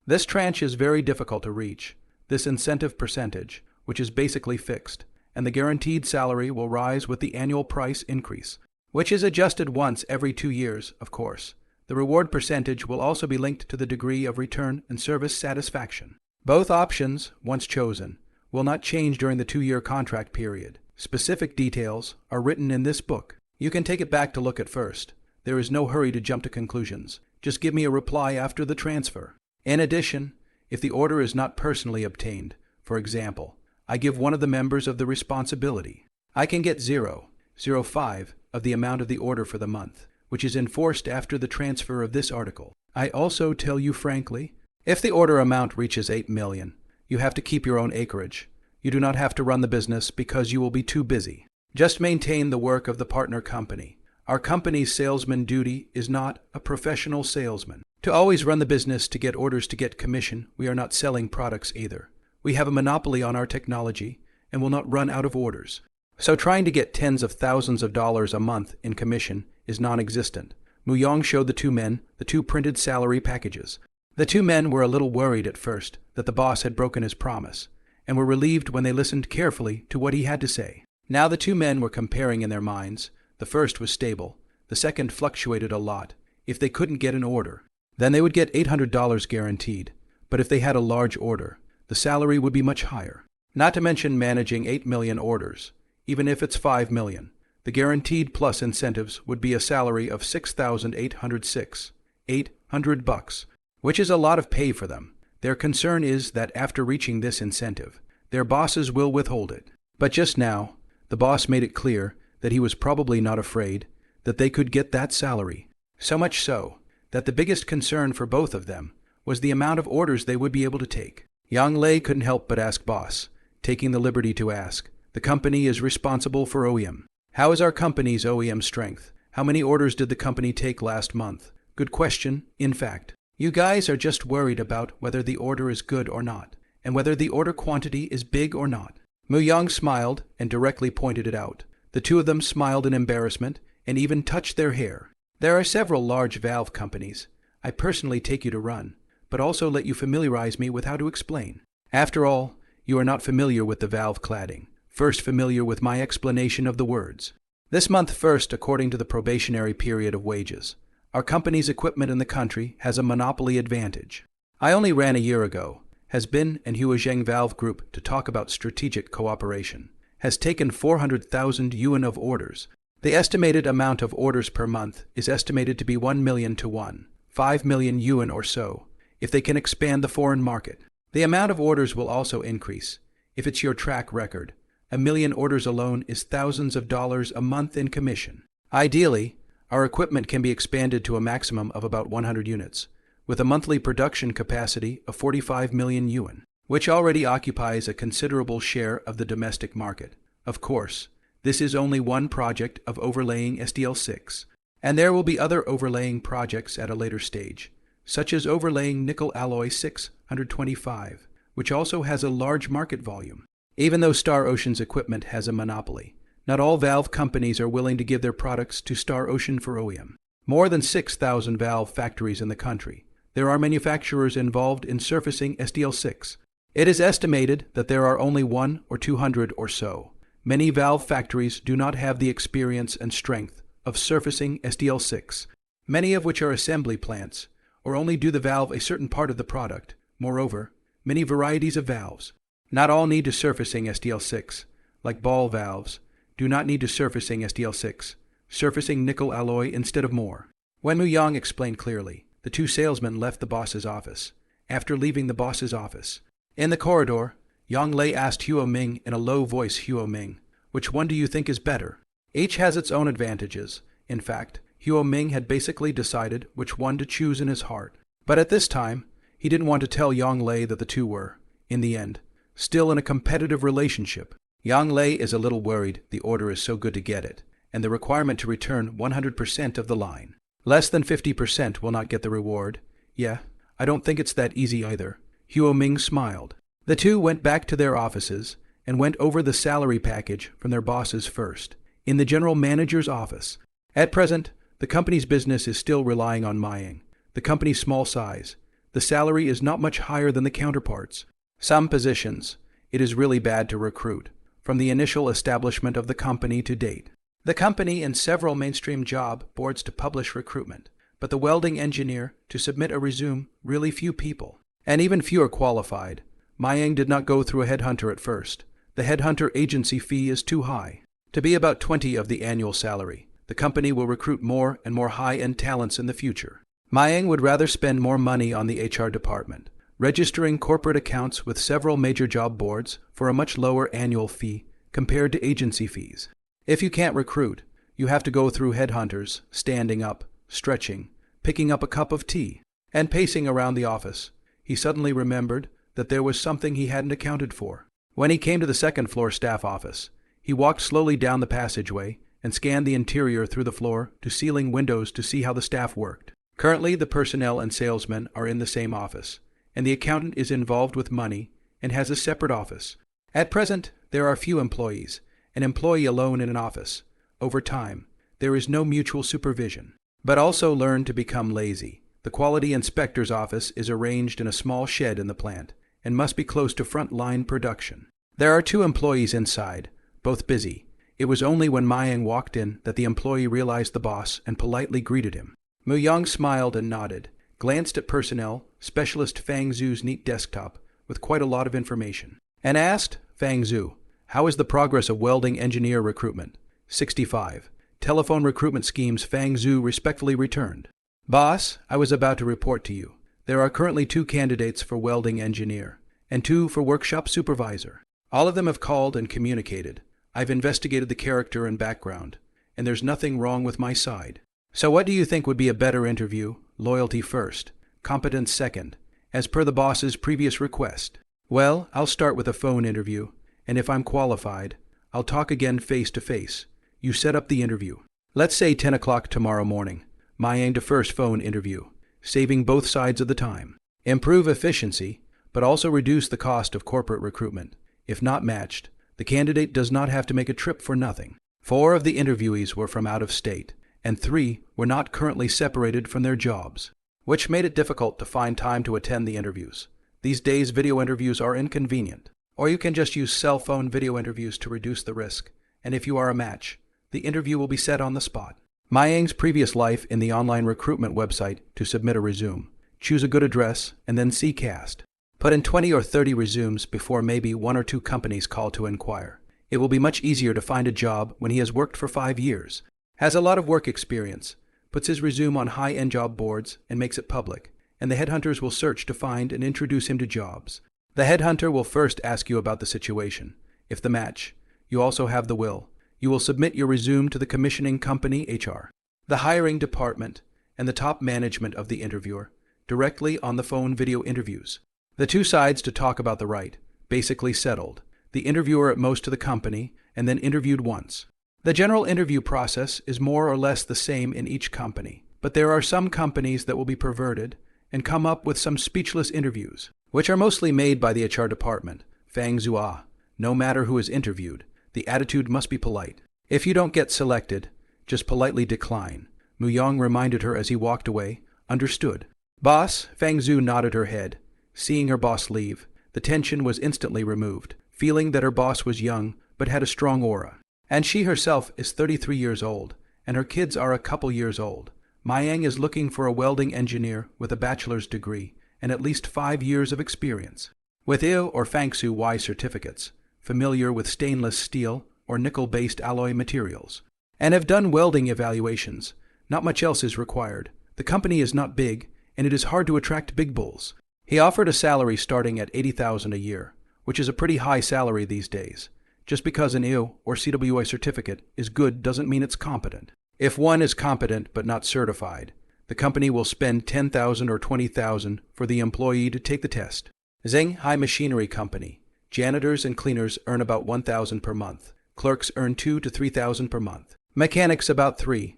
This tranche is very difficult to reach. This incentive percentage, which is basically fixed, and the guaranteed salary will rise with the annual price increase, which is adjusted once every 2 years, of course. The reward percentage will also be linked to the degree of return and service satisfaction. Both options, once chosen, will not change during the 2-year contract period. Specific details are written in this book. You can take it back to look at first. There is no hurry to jump to conclusions. Just give me a reply after the transfer. In addition, if the order is not personally obtained, for example, I give one of the members of the responsibility. I can get 0.05 of the amount of the order for the month, which is enforced after the transfer of this article. I also tell you frankly, if the order amount reaches 8 million, you have to keep your own acreage. You do not have to run the business because you will be too busy. Just maintain the work of the partner company. Our company's salesman duty is not a professional salesman. To always run the business to get orders to get commission, we are not selling products either. We have a monopoly on our technology and will not run out of orders. So trying to get tens of thousands of dollars a month in commission is non-existent. Muyong showed the two men the 2 printed salary packages. The 2 men were a little worried at first that the boss had broken his promise, and were relieved when they listened carefully to what he had to say. Now the 2 men were comparing in their minds. The first was stable. The second fluctuated a lot. If they couldn't get an order, then they would get $800 guaranteed. But if they had a large order, the salary would be much higher. Not to mention managing 8 million orders. Even if it's 5 million, the guaranteed plus incentives would be a salary of $6,806, $800, which is a lot of pay for them. Their concern is that after reaching this incentive, their bosses will withhold it. But just now, the boss made it clear that he was probably not afraid that they could get that salary. So much so that the biggest concern for both of them was the amount of orders they would be able to take. Yang Lei couldn't help but ask boss, taking the liberty to ask, the company is responsible for OEM. How is our company's OEM strength? How many orders did the company take last month? Good question, in fact. You guys are just worried about whether the order is good or not, and whether the order quantity is big or not. Muyang smiled and directly pointed it out. The two of them smiled in embarrassment and even touched their hair. There are several large valve companies I personally take you to run, but also let you familiarize me with how to explain. After all, you are not familiar with the valve cladding. First familiar with my explanation of the words. This month first, according to the probationary period of wages, our company's equipment in the country has a monopoly advantage. I only ran a year ago, has been and Huazheng Valve Group to talk about strategic cooperation, has taken 400,000 yuan of orders. The estimated amount of orders per month is estimated to be 1 million to 1, 5 million yuan or so, if they can expand the foreign market. The amount of orders will also increase, if it's your track record. 1 million orders alone is thousands of dollars a month in commission. Ideally, our equipment can be expanded to a maximum of about 100 units, with a monthly production capacity of 45 million yuan, which already occupies a considerable share of the domestic market. Of course, this is only one project of overlaying SDL6, and there will be other overlaying projects at a later stage, such as overlaying nickel alloy 625, which also has a large market volume. Even though Star Ocean's equipment has a monopoly, not all valve companies are willing to give their products to Star Ocean for OEM. More than 6,000 valve factories in the country. There are manufacturers involved in surfacing SDL6. It is estimated that there are only 100 or 200 or so. Many valve factories do not have the experience and strength of surfacing SDL6, many of which are assembly plants, or only do the valve a certain part of the product. Moreover, many varieties of valves. Not all need to surfacing SDL6, like ball valves, do not need to surfacing SDL6, surfacing nickel alloy instead of more. When Muyang explained clearly, the two salesmen left the boss's office. After leaving the boss's office, in the corridor, Yang Lei asked Huo Ming in a low voice. Huo Ming, which one do you think is better? Each has its own advantages. In fact, Huo Ming had basically decided which one to choose in his heart. But at this time, he didn't want to tell Yang Lei that the two were, in the end, still in a competitive relationship. Yang Lei is a little worried the order is so good to get it, and the requirement to return 100% of the line. Less than 50% will not get the reward. Yeah, I don't think it's that easy either. Huo Ming smiled. The two went back to their offices and went over the salary package from their bosses first, in the general manager's office. At present, the company's business is still relying on Mayang. The company's small size. The salary is not much higher than the counterparts. Some positions, it is really bad to recruit, from the initial establishment of the company to date. The company and several mainstream job boards to publish recruitment, but the welding engineer to submit a resume, really few people, and even fewer qualified. Mayang did not go through a headhunter at first. The headhunter agency fee is too high. To be about 20 of the annual salary, the company will recruit more and more high-end talents in the future. Mayang would rather spend more money on the HR department, registering corporate accounts with several major job boards for a much lower annual fee compared to agency fees. If you can't recruit, you have to go through headhunters, standing up, stretching, picking up a cup of tea, and pacing around the office. He suddenly remembered that there was something he hadn't accounted for. When he came to the second-floor staff office, he walked slowly down the passageway and scanned the interior through the floor-to-ceiling windows to see how the staff worked. Currently, the personnel and salesmen are in the same office, and the accountant is involved with money and has a separate office. At present, there are few employees, an employee alone in an office. Over time, there is no mutual supervision. But also learn to become lazy. The quality inspector's office is arranged in a small shed in the plant and must be close to front-line production. There are 2 employees inside, both busy. It was only when Mayang walked in that the employee realized the boss and politely greeted him. Mu Yang smiled and nodded, glanced at personnel, specialist Fang Zhu's neat desktop with quite a lot of information, and asked Fang Zhu, "How is the progress of welding engineer recruitment?" 65. Telephone recruitment schemes. Fang Zhu respectfully returned. "Boss, I was about to report to you. There are currently 2 candidates for welding engineer, and 2 for workshop supervisor. All of them have called and communicated. I've investigated the character and background, and there's nothing wrong with my side. So what do you think would be a better interview? Loyalty first, competence second, as per the boss's previous request." "Well, I'll start with a phone interview, and if I'm qualified, I'll talk again face to face. You set up the interview. Let's say 10 o'clock tomorrow morning. Mayang to first phone interview, saving both sides of the time. Improve efficiency, but also reduce the cost of corporate recruitment. If not matched, the candidate does not have to make a trip for nothing." 4 of the interviewees were from out of state, and 3 were not currently separated from their jobs, which made it difficult to find time to attend the interviews. These days, video interviews are inconvenient, or you can just use cell phone video interviews to reduce the risk, and if you are a match, the interview will be set on the spot. Mayang's previous life in the online recruitment website to submit a resume. Choose a good address, and then see cast. Put in 20 or 30 resumes before maybe 1 or 2 companies call to inquire. It will be much easier to find a job when he has worked for 5 years, has a lot of work experience, puts his resume on high-end job boards and makes it public, and the headhunters will search to find and introduce him to jobs. The headhunter will first ask you about the situation. If the match, you also have the will. You will submit your resume to the commissioning company HR, the hiring department, and the top management of the interviewer, directly on the phone video interviews. The 2 sides to talk about the right, basically settled. The interviewer at most to the company, and then interviewed once. The general interview process is more or less the same in each company, but there are some companies that will be perverted and come up with some speechless interviews, which are mostly made by the HR department. Fang Zhua, no matter who is interviewed, the attitude must be polite. If you don't get selected, just politely decline. Mu Yang reminded her as he walked away. Understood. Boss, Fang Zhu nodded her head. Seeing her boss leave, the tension was instantly removed, feeling that her boss was young but had a strong aura. And she herself is 33 years old, and her kids are a couple years old. Mayang is looking for a welding engineer with a bachelor's degree and at least 5 years of experience, with Il or Fangsu Y certificates, familiar with stainless steel or nickel-based alloy materials, and have done welding evaluations. Not much else is required. The company is not big, and it is hard to attract big bulls. He offered a salary starting at 80,000 a year, which is a pretty high salary these days. Just because an EU or CWA certificate is good doesn't mean it's competent. If one is competent but not certified, the company will spend $10,000 or $20,000 for the employee to take the test. High Machinery Company. Janitors and cleaners earn about $1,000 per month. Clerks earn $2,000 to $3,000 per month. Mechanics about $300.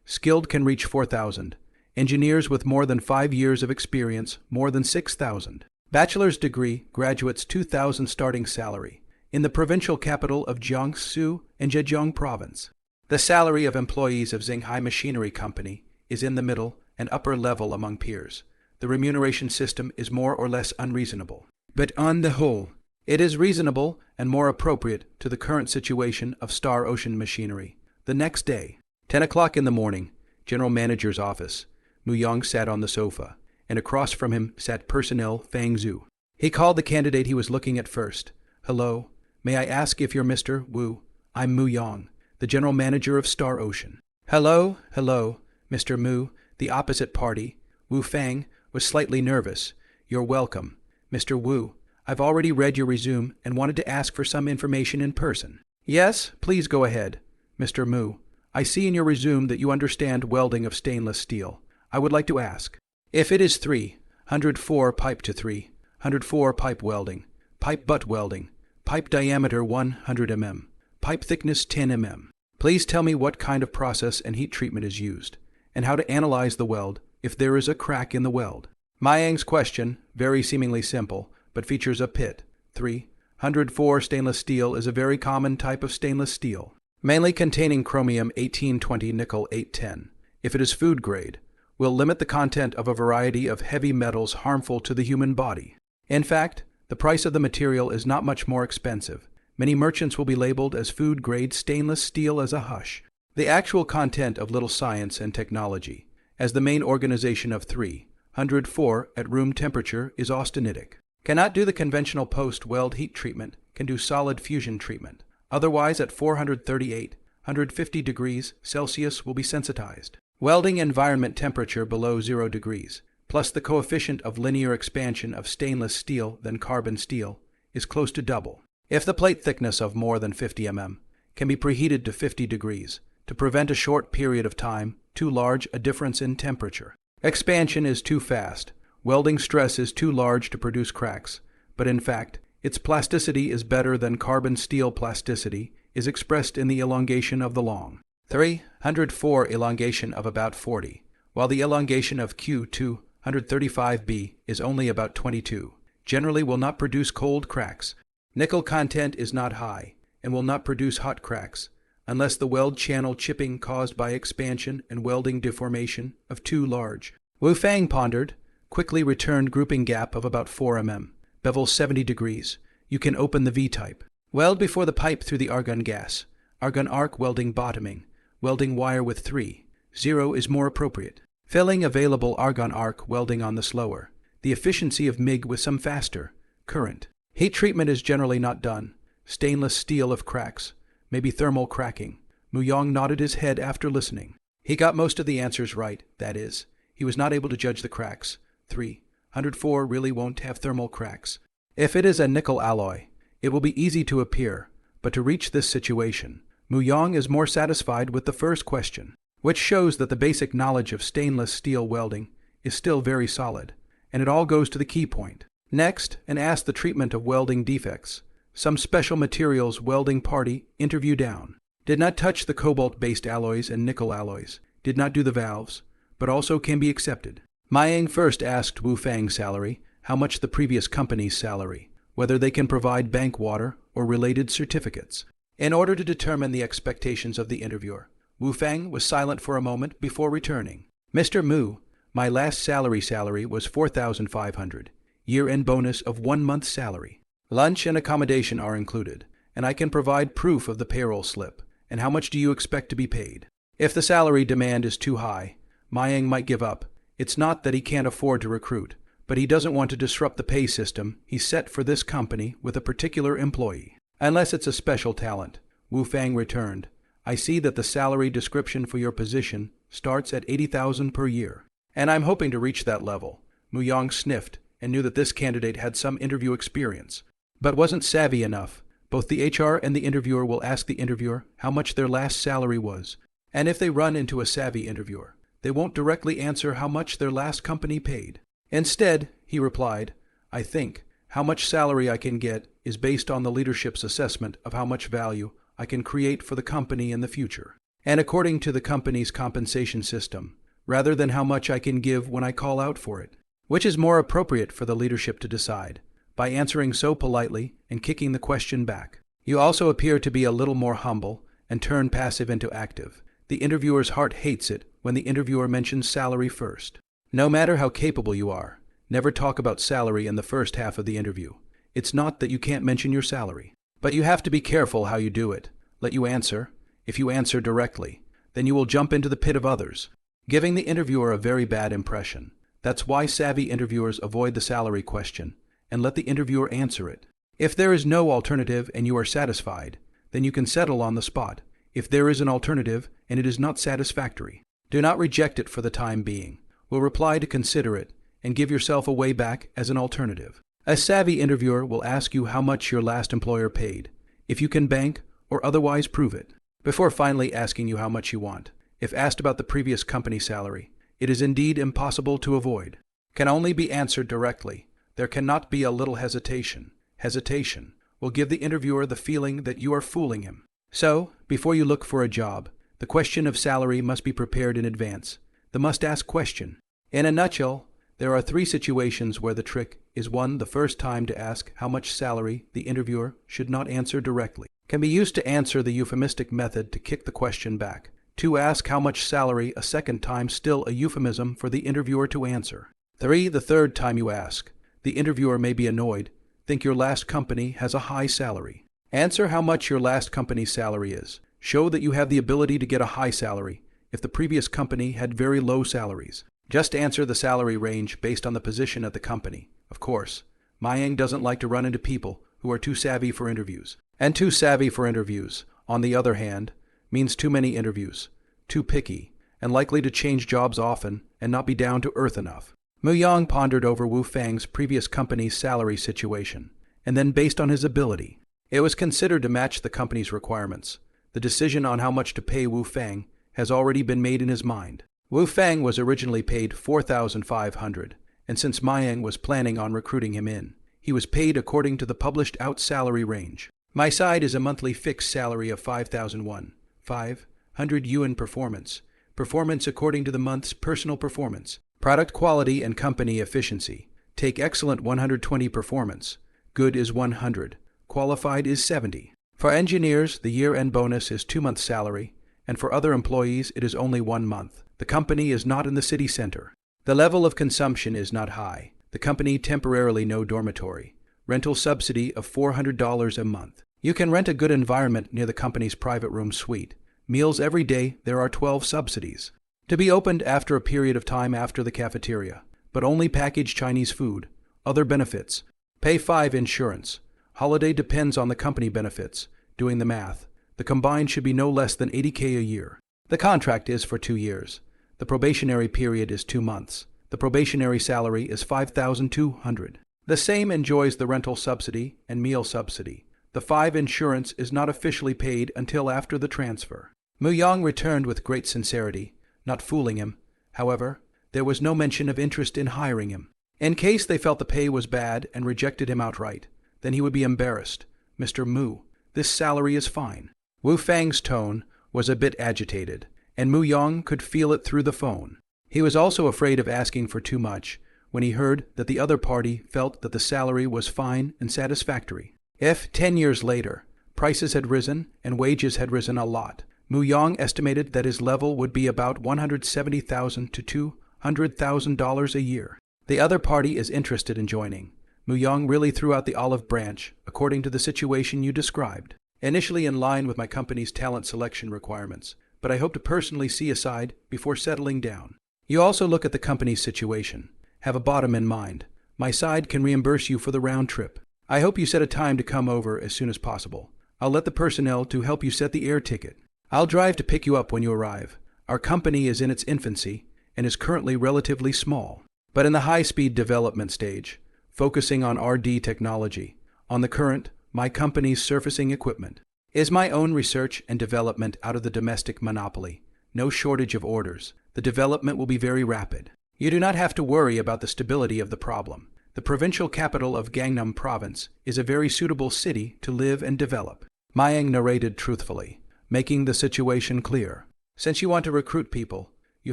Skilled can reach $4,000. Engineers with more than 5 years of experience, more than $6,000. Bachelor's degree, graduates $2,000 starting salary. In the provincial capital of Jiangsu and Zhejiang province. The salary of employees of High Machinery Company is in the middle and upper level among peers. The remuneration system is more or less unreasonable. But on the whole, it is reasonable and more appropriate to the current situation of Star Ocean Machinery. The next day, 10 o'clock in the morning, General Manager's office. Mu Yang sat on the sofa, and across from him sat personnel Fang Zhu. He called the candidate he was looking at first. "Hello, may I ask if you're Mr. Wu? I'm Mu Yang, the General Manager of Star Ocean." Hello, Mr. Mu, the opposite party. Wu Fang was slightly nervous. "You're welcome. Mr. Wu, I've already read your resume and wanted to ask for some information in person." "Yes, please go ahead." "Mr. Mu, I see in your resume that you understand welding of stainless steel. I would like to ask, if it is 304 pipe to 304 pipe welding, pipe butt welding, pipe diameter 100 mm, pipe thickness 10 mm, please tell me what kind of process and heat treatment is used, and how to analyze the weld if there is a crack in the weld." Mayang's question, very seemingly simple, but features a pit. 304 stainless steel is a very common type of stainless steel, mainly containing chromium 1820 nickel 810. If it is food grade, will limit the content of a variety of heavy metals harmful to the human body. In fact, the price of the material is not much more expensive. Many merchants will be labeled as food-grade stainless steel as a hush. The actual content of little science and technology, as the main organization of 304 at room temperature, is austenitic. Cannot do the conventional post-weld heat treatment, can do solid fusion treatment. Otherwise, at 438, 150 degrees Celsius will be sensitized. Welding environment temperature below 0 degrees, plus the coefficient of linear expansion of stainless steel than carbon steel, is close to double. If the plate thickness of more than 50 mm can be preheated to 50 degrees to prevent a short period of time too large a difference in temperature. Expansion is too fast. Welding stress is too large to produce cracks, but in fact, its plasticity is better than carbon steel plasticity is expressed in the elongation of the long. 304 elongation of about 40, while the elongation of Q235B is only about 22, generally will not produce cold cracks. Nickel content is not high and will not produce hot cracks, unless the weld channel chipping caused by expansion and welding deformation of too large. Wu Fang pondered, quickly returned grouping gap of about 4 mm, bevel 70 degrees. You can open the V-type. Weld before the pipe through the argon gas. Argon arc welding bottoming. Welding wire with 3.0 is more appropriate. Filling available argon arc welding on the slower. The efficiency of MIG with some faster current. Heat treatment is generally not done. Stainless steel of cracks. Maybe thermal cracking. Mu Yang nodded his head after listening. He got most of the answers right, that is. He was not able to judge the cracks. 304 really won't have thermal cracks. If it is a nickel alloy, it will be easy to appear, but to reach this situation, Mu Yang is more satisfied with the first question, which shows that the basic knowledge of stainless steel welding is still very solid, and it all goes to the key point. Next, and ask the treatment of welding defects. Some special materials welding party interview down. Did not touch the cobalt-based alloys and nickel alloys. Did not do the valves, but also can be accepted. Mayang first asked Wu Fang's salary, how much the previous company's salary, whether they can provide bank water or related certificates. In order to determine the expectations of the interviewer, Wu Fang was silent for a moment before returning. "Mr. Mu, my last salary was 4,500. Year-end bonus of 1 month's salary. Lunch and accommodation are included, and I can provide proof of the payroll slip. And how much do you expect to be paid?" If the salary demand is too high, Mayang might give up. It's not that he can't afford to recruit, but he doesn't want to disrupt the pay system he set for this company with a particular employee. Unless it's a special talent. Wu Fang returned. "I see that the salary description for your position starts at 80,000 per year, and I'm hoping to reach that level." Mu Yang sniffed and knew that this candidate had some interview experience, but wasn't savvy enough. Both the HR and the interviewer will ask the interviewer how much their last salary was, and if they run into a savvy interviewer, they won't directly answer how much their last company paid. Instead, he replied, "I think how much salary I can get is based on the leadership's assessment of how much value I can create for the company in the future, and according to the company's compensation system, rather than how much I can give when I call out for it. Which is more appropriate for the leadership to decide?" By answering so politely and kicking the question back, you also appear to be a little more humble and turn passive into active. The interviewer's heart hates it when the interviewer mentions salary first. No matter how capable you are, never talk about salary in the first half of the interview. It's not that you can't mention your salary, but you have to be careful how you do it. Let you answer. If you answer directly, then you will jump into the pit of others, giving the interviewer a very bad impression. That's why savvy interviewers avoid the salary question and let the interviewer answer it. If there is no alternative and you are satisfied, then you can settle on the spot. If there is an alternative and it is not satisfactory, do not reject it for the time being. Will reply to consider it and give yourself a way back as an alternative. A savvy interviewer will ask you how much your last employer paid, if you can bank or otherwise prove it, before finally asking you how much you want. If asked about the previous company salary, it is indeed impossible to avoid. Can only be answered directly. There cannot be a little hesitation. Hesitation will give the interviewer the feeling that you are fooling him. So, before you look for a job, the question of salary must be prepared in advance. The must-ask question. In a nutshell, there are 3 situations where the trick is 1. The first time to ask how much salary the interviewer should not answer directly. Can be used to answer the euphemistic method to kick the question back. 2. Ask how much salary a second time, still a euphemism for the interviewer to answer. 3. The third time you ask, the interviewer may be annoyed, think your last company has a high salary. Answer how much your last company's salary is. Show that you have the ability to get a high salary if the previous company had very low salaries. Just answer the salary range based on the position at the company. Of course, Mayang doesn't like to run into people who are too savvy for interviews. And too savvy for interviews, on the other hand, means too many interviews, too picky, and likely to change jobs often and not be down to earth enough. Mu Yang pondered over Wu Fang's previous company's salary situation, and then based on his ability, it was considered to match the company's requirements. The decision on how much to pay Wu Fang has already been made in his mind. Wu Fang was originally paid 4,500, and since Mayang was planning on recruiting him in, he was paid according to the published out salary range. My side is a monthly fixed salary of 5,001, 500 yuan performance. Performance according to the month's personal performance. Product quality and company efficiency. Take excellent 120 performance. Good is 100. Qualified is 70. For engineers, the year-end bonus is 2 months' salary, and for other employees it is only 1 month. The company is not in the city center. The level of consumption is not high. The company temporarily no dormitory. Rental subsidy of $400 a month. You can rent a good environment near the company's private room suite. Meals every day, there are 12 subsidies. To be opened after a period of time after the cafeteria, but only packaged Chinese food. Other benefits. Pay 5 insurance. Holiday depends on the company benefits. Doing the math, the combined should be no less than 80K a year. The contract is for 2 years. The probationary period is 2 months. The probationary salary is 5,200. The same enjoys the rental subsidy and meal subsidy. The 5 insurance is not officially paid until after the transfer. Mu Yang returned with great sincerity, not fooling him. However, there was no mention of interest in hiring him. In case they felt the pay was bad and rejected him outright, then he would be embarrassed. Mr. Mu, this salary is fine. Wu Fang's tone was a bit agitated, and Mu Yang could feel it through the phone. He was also afraid of asking for too much when he heard that the other party felt that the salary was fine and satisfactory. If, 10 years later, prices had risen and wages had risen a lot, Mu Yang estimated that his level would be about $170,000 to $200,000 a year. The other party is interested in joining. Mu Yang really threw out the olive branch, according to the situation you described. Initially in line with my company's talent selection requirements, but I hope to personally see a side before settling down. You also look at the company's situation. Have a bottom in mind. My side can reimburse you for the round trip. I hope you set a time to come over as soon as possible. I'll let the personnel to help you set the air ticket. I'll drive to pick you up when you arrive. Our company is in its infancy and is currently relatively small, but in the high-speed development stage. focusing on RD technology. On the current, my company's surfacing equipment is my own research and development out of the domestic monopoly. No shortage of orders. The development will be very rapid. You do not have to worry about the stability of the problem. The provincial capital of Gangnam Province is a very suitable city to live and develop. Mayang narrated truthfully, making the situation clear. Since you want to recruit people, you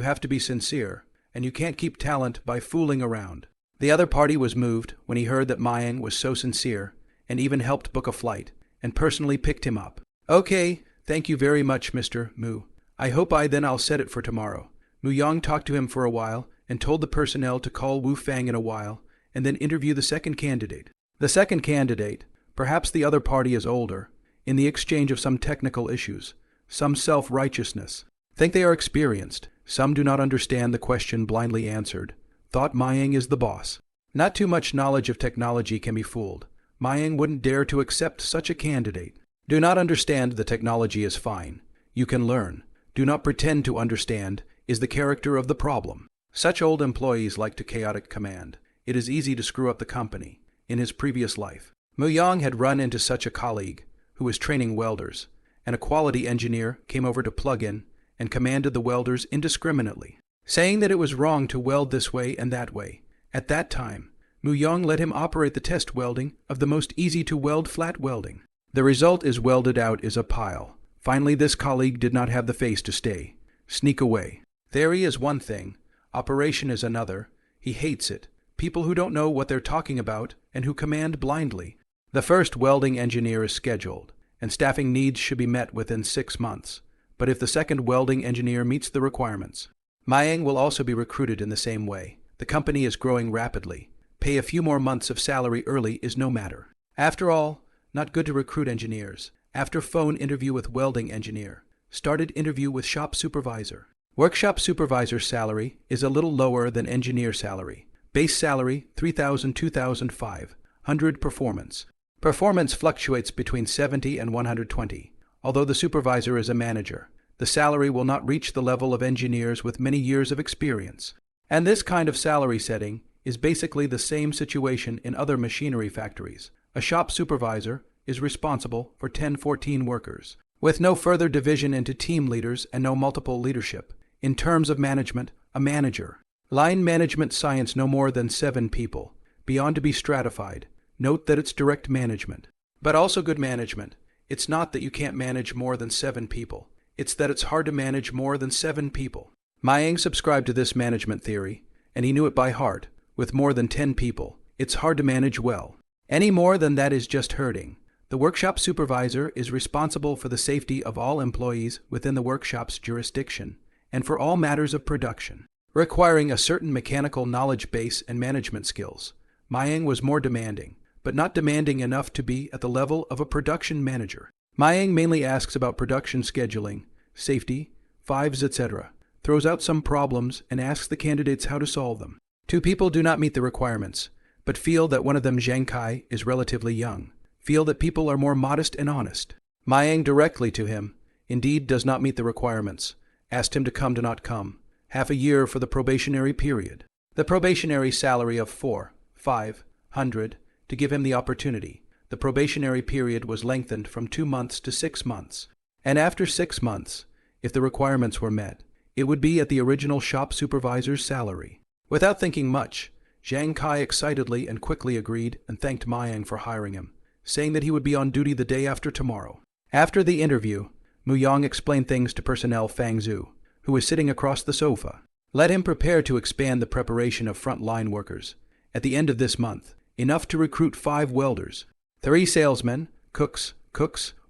have to be sincere, and you can't keep talent by fooling around. The other party was moved when he heard that Mayang was so sincere, and even helped book a flight, and personally picked him up. Okay, thank you very much, Mr. Mu. I hope I'll set it for tomorrow. Mu Yang talked to him for a while, and told the personnel to call Wu Fang in a while, and then interview the second candidate. The second candidate, perhaps the other party is older, in the exchange of some technical issues, some self-righteousness. Think they are experienced. Some do not understand the question blindly answered. Thought Mayang is the boss. Not too much knowledge of technology can be fooled. Mayang wouldn't dare to accept such a candidate. Do not understand the technology is fine. You can learn. Do not pretend to understand is the character of the problem. Such old employees like to chaotic command. It is easy to screw up the company. In his previous life, Mu Yang had run into such a colleague who was training welders, and a quality engineer came over to plug in and commanded the welders indiscriminately, saying that it was wrong to weld this way and that way. At that time, Mu Yang let him operate the test welding of the most easy-to-weld flat welding. The result is welded out is a pile. Finally, this colleague did not have the face to stay. Sneak away. Theory is one thing. Operation is another. He hates it. People who don't know what they're talking about and who command blindly. The first welding engineer is scheduled, and staffing needs should be met within 6 months. But if the second welding engineer meets the requirements, Mayang will also be recruited in the same way. The company is growing rapidly. Pay a few more months of salary early is no matter. After all, not good to recruit engineers. After phone interview with welding engineer, started interview with shop supervisor. Workshop supervisor salary is a little lower than engineer salary. Base salary 3,000 2,500 performance. Performance fluctuates between 70 and 120. Although the supervisor is a manager, the salary will not reach the level of engineers with many years of experience. And this kind of salary setting is basically the same situation in other machinery factories. A shop supervisor is responsible for 10-14 workers, with no further division into team leaders and no multiple leadership. In terms of management, a manager. Line management science no more than 7 people, beyond to be stratified. Note that it's direct management, but also good management. It's not that you can't manage more than 7 people. It's that it's hard to manage more than 7 people. Mayang subscribed to this management theory, and he knew it by heart. With more than 10 people, it's hard to manage well. Any more than that is just hurting. The workshop supervisor is responsible for the safety of all employees within the workshop's jurisdiction, and for all matters of production, requiring a certain mechanical knowledge base and management skills. Mayang was more demanding, but not demanding enough to be at the level of a production manager. Mayang mainly asks about production scheduling, safety, fives, etc., throws out some problems and asks the candidates how to solve them. 2 people do not meet the requirements, but feel that one of them, Zhang Kai, is relatively young. Feel that people are more modest and honest. Mayang directly to him, indeed does not meet the requirements. Asked him to come, to not come. Half a year for the probationary period. The probationary salary of 4,500 to give him the opportunity. The probationary period was lengthened from 2 months to 6 months. And after 6 months, if the requirements were met, it would be at the original shop supervisor's salary. Without thinking much, Zhang Kai excitedly and quickly agreed and thanked Mayang for hiring him, saying that he would be on duty the day after tomorrow. After the interview, Mu Yang explained things to personnel Fang Zhu, who was sitting across the sofa. Let him prepare to expand the preparation of front-line workers. At the end of this month, enough to recruit 5 welders, 3 salesmen, cooks,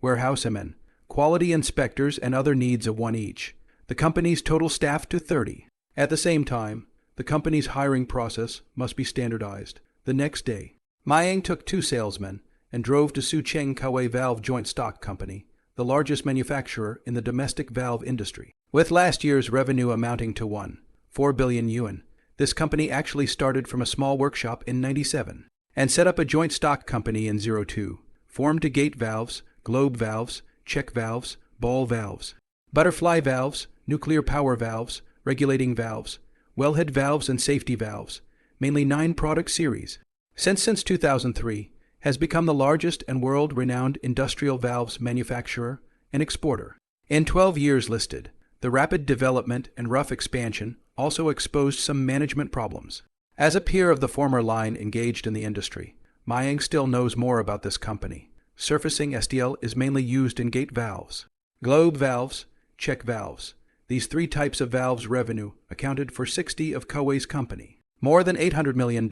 warehousemen, quality inspectors, and other needs of 1 each. The company's total staff to 30. At the same time, the company's hiring process must be standardized. The next day, Mayang took 2 salesmen and drove to Sucheng Kawei Valve Joint Stock Company, the largest manufacturer in the domestic valve industry. With last year's revenue amounting to 4 billion yuan, this company actually started from a small workshop in 97 and set up a joint stock company in 02, formed to gate valves, globe valves, check valves, ball valves, butterfly valves, nuclear power valves, regulating valves, wellhead valves, and safety valves, mainly 9 product series. Since 2003, has become the largest and world-renowned industrial valves manufacturer and exporter. In 12 years listed, the rapid development and rough expansion also exposed some management problems. As a peer of the former line engaged in the industry, Mayang still knows more about this company. Surfacing STL is mainly used in gate valves, globe valves, check valves. These three types of valves revenue accounted for 60 of Kowei's company. More than $800 million.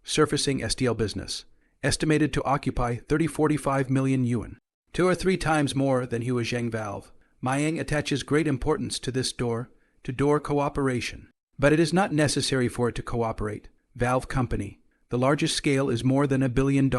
Surfacing STL business, estimated to occupy 30-45 million yuan. 2 or 3 times more than Huazheng valve. Mayang attaches great importance to this door-to-door cooperation. But it is not necessary for it to cooperate. Valve company. The largest scale is more than $1 billion.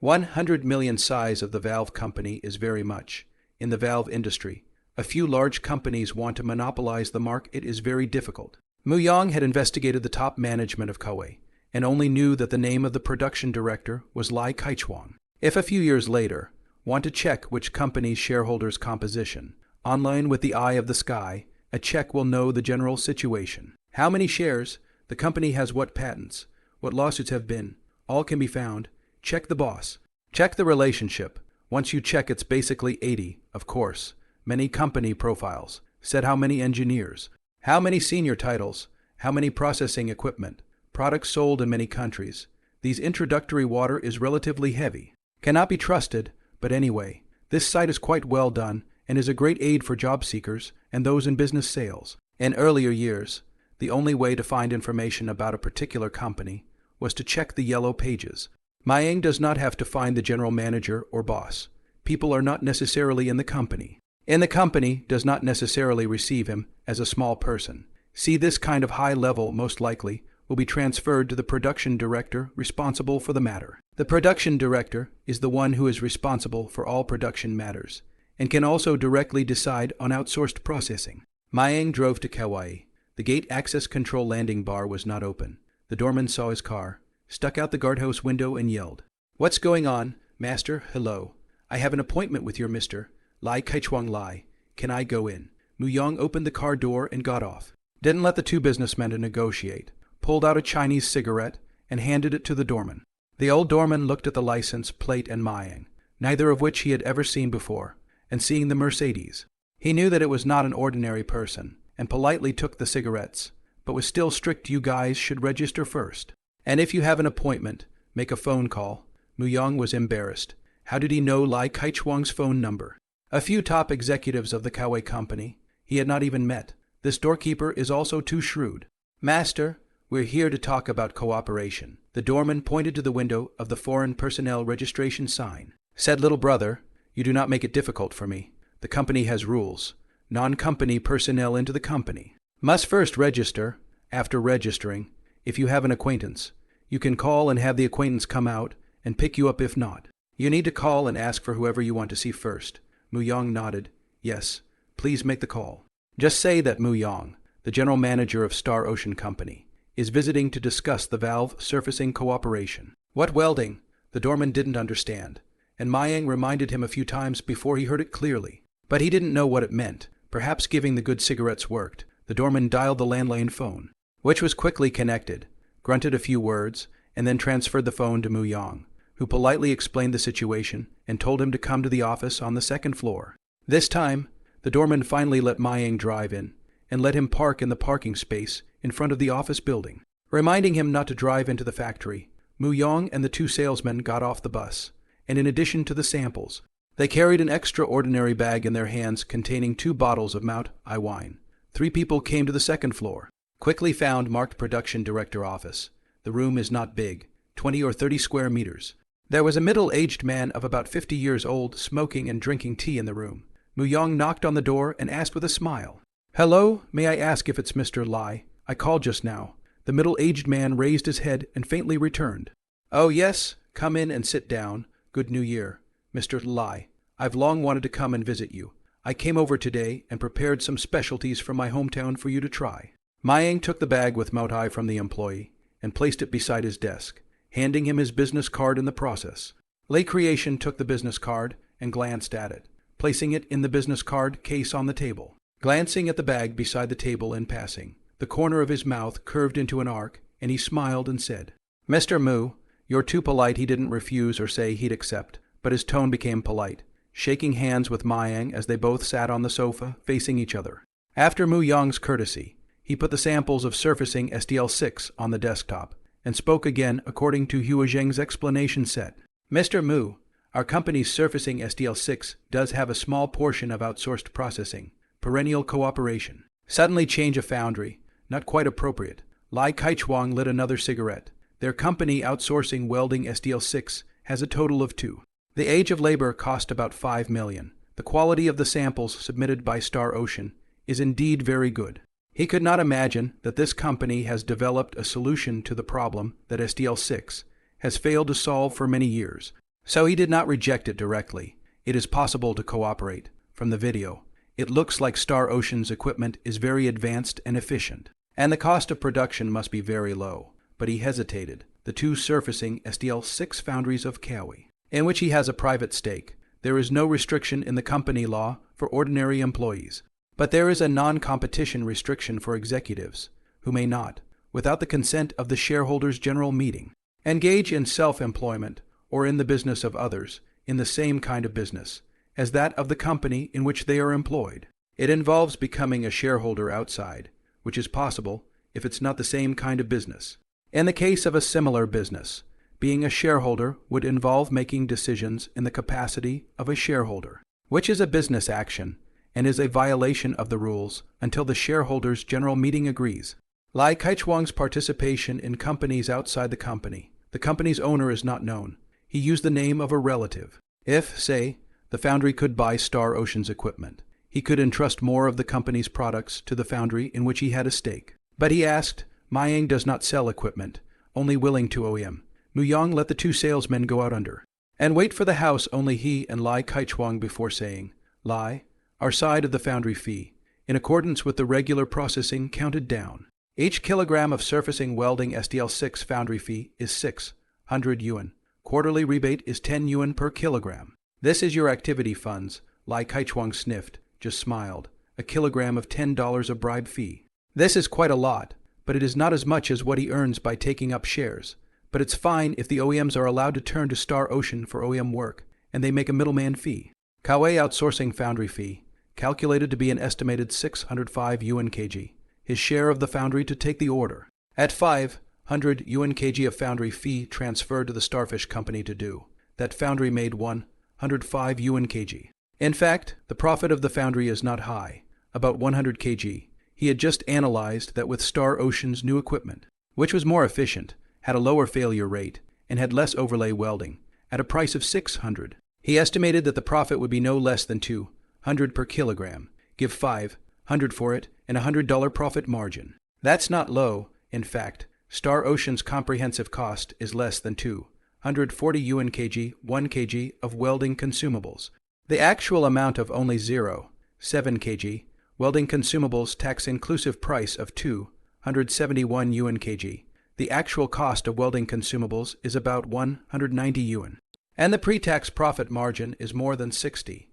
100 million size of the valve company is very much. In the valve industry, a few large companies want to monopolize the market. It is very difficult. Mu Yang had investigated the top management of Kowei, and only knew that the name of the production director was Lai Kaichuang. If a few years later, want to check which company's shareholders' composition, online with the eye of the sky, a check will know the general situation. How many shares, the company has, what patents, what lawsuits have been, all can be found. Check the boss. Check the relationship. Once you check, it's basically 80, of course. Many company profiles, said how many engineers, how many senior titles, how many processing equipment, products sold in many countries. These introductory water is relatively heavy. Cannot be trusted, but anyway, this site is quite well done and is a great aid for job seekers and those in business sales. In earlier years, the only way to find information about a particular company was to check the yellow pages. Mayang does not have to find the general manager or boss. People are not necessarily in the company. In the company does not necessarily receive him as a small person. See, this kind of high level most likely will be transferred to the production director responsible for the matter. The production director is the one who is responsible for all production matters and can also directly decide on outsourced processing. Mayang drove to Kauai. The gate access control landing bar was not open. The doorman saw his car, stuck out the guardhouse window and yelled, "What's going on, master? Hello. I have an appointment with your Mr. Lai Kaichuang Lai. Can I go in?" Mu Yang opened the car door and got off. Didn't let the two businessmen to negotiate. Pulled out a Chinese cigarette and handed it to the doorman. The old doorman looked at the license plate and Mayang, neither of which he had ever seen before, and seeing the Mercedes. He knew that it was not an ordinary person, and politely took the cigarettes, but was still strict. "You guys should register first. And if you have an appointment, make a phone call." Mu Yang was embarrassed. How did he know Lai Kaichuang's phone number? A few top executives of the Kauai company he had not even met. This doorkeeper is also too shrewd. "Master, we're here to talk about cooperation." The doorman pointed to the window of the foreign personnel registration sign. Said, "Little brother, you do not make it difficult for me. The company has rules. Non-company personnel into the company must first register. After registering, if you have an acquaintance, you can call and have the acquaintance come out and pick you up. If not, you need to call and ask for whoever you want to see first." Mu Yang nodded. "Yes, please make the call. Just say that Mu Yang, the general manager of Star Ocean Company, is visiting to discuss the valve surfacing cooperation." What welding? The doorman didn't understand, and Mayang reminded him a few times before he heard it clearly. But he didn't know what it meant. Perhaps giving the good cigarettes worked. The doorman dialed the landline phone, which was quickly connected, grunted a few words, and then transferred the phone to Mu Yang, who politely explained the situation and told him to come to the office on the second floor. This time, the doorman finally let Mayang drive in and let him park in the parking space in front of the office building. Reminding him not to drive into the factory, Mu Yang and the two salesmen got off the bus, and in addition to the samples, they carried an extraordinary bag in their hands containing 2 bottles of Mount I wine. 3 people came to the second floor. Quickly found marked production director office. The room is not big, 20 or 30 square meters. There was a middle-aged man of about 50 years old smoking and drinking tea in the room. Mu Yang knocked on the door and asked with a smile, "Hello, may I ask if it's Mr. Lai? I called just now." The middle-aged man raised his head and faintly returned, "Oh yes, come in and sit down. Good New Year, Mr. Lai. I've long wanted to come and visit you. I came over today and prepared some specialties from my hometown for you to try." Mayang took the bag with Mount I from the employee and placed it beside his desk, handing him his business card in the process. Lay Creation took the business card and glanced at it, placing it in the business card case on the table. Glancing at the bag beside the table in passing, the corner of his mouth curved into an arc, and he smiled and said, "Mr. Mu, You're too polite. He didn't refuse or say he'd accept, but his tone became polite, shaking hands with Mayang as they both sat on the sofa, facing each other. After Mu Yang's courtesy, he put the samples of surfacing SDL6 on the desktop and spoke again according to Hua Zheng's explanation set. Mr. Mu, our company's surfacing SDL6 does have a small portion of outsourced processing, perennial cooperation. Suddenly change a foundry, not quite appropriate. Lai Kaichuang lit another cigarette. Their company outsourcing welding SDL6 has a total of 2. The age of labor cost about 5 million. The quality of the samples submitted by Star Ocean is indeed very good. He could not imagine that this company has developed a solution to the problem that SDL6 has failed to solve for many years. So he did not reject it directly. It is possible to cooperate. From the video, it looks like Star Ocean's equipment is very advanced and efficient, and the cost of production must be very low. But he hesitated. The 2 surfacing SDL6 foundries of Kawi, in which he has a private stake. There is no restriction in the company law for ordinary employees, but there is a non-competition restriction for executives, who may not, without the consent of the shareholders' general meeting, engage in self-employment or in the business of others in the same kind of business as that of the company in which they are employed. It involves becoming a shareholder outside, which is possible if it's not the same kind of business. In the case of a similar business, being a shareholder would involve making decisions in the capacity of a shareholder, which is a business action and is a violation of the rules until the shareholders' general meeting agrees. Lai Kaichuang's participation in companies outside the company's owner is not known. He used the name of a relative. If, say, the foundry could buy Star Ocean's equipment, he could entrust more of the company's products to the foundry in which he had a stake. But he asked, Mayang does not sell equipment, only willing to OEM. Mu Yang let the 2 salesmen go out under and wait for the house, only he and Lai Kaichuang, before saying, Lai, our side of the foundry fee, in accordance with the regular processing, counted down. Each kilogram of surfacing welding SDL6 foundry fee is 600 yuan. Quarterly rebate is 10 yuan per kilogram. This is your activity funds. Lai Kaichuang sniffed, just smiled. A kilogram of $10 of bribe fee. This is quite a lot, but it is not as much as what he earns by taking up shares. But it's fine if the OEMs are allowed to turn to Star Ocean for OEM work, and they make a middleman fee. Kawi outsourcing foundry fee, calculated to be an estimated 605 yuan kg. His share of the foundry to take the order. At 500 yuan kg of foundry fee transferred to the Starfish Company to do. That foundry made 105 yuan kg. In fact, the profit of the foundry is not high, about 100 kg. He had just analyzed that with Star Ocean's new equipment, which was more efficient, had a lower failure rate, and had less overlay welding, at a price of 600. He estimated that the profit would be no less than 200 per kilogram. Give 500 for it and $100 profit margin. That's not low. In fact, Star Ocean's comprehensive cost is less than 240 yuan kg, 1 kg of welding consumables. The actual amount of only 0.7 kg welding consumables tax inclusive price of 271 yuan kg. The actual cost of welding consumables is about 190 yuan. And the pre-tax profit margin is more than 360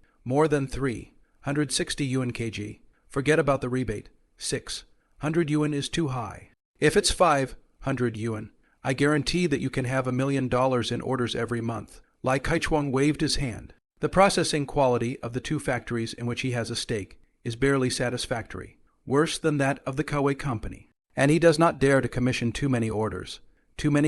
yuan kg. Forget about the rebate. 600 yuan is too high. If it's 500 yuan, I guarantee that you can have $1 million in orders every month. Lai Kaichuang waved his hand. The processing quality of the 2 factories in which he has a stake is barely satisfactory, worse than that of the Kawi company. And he does not dare to commission too many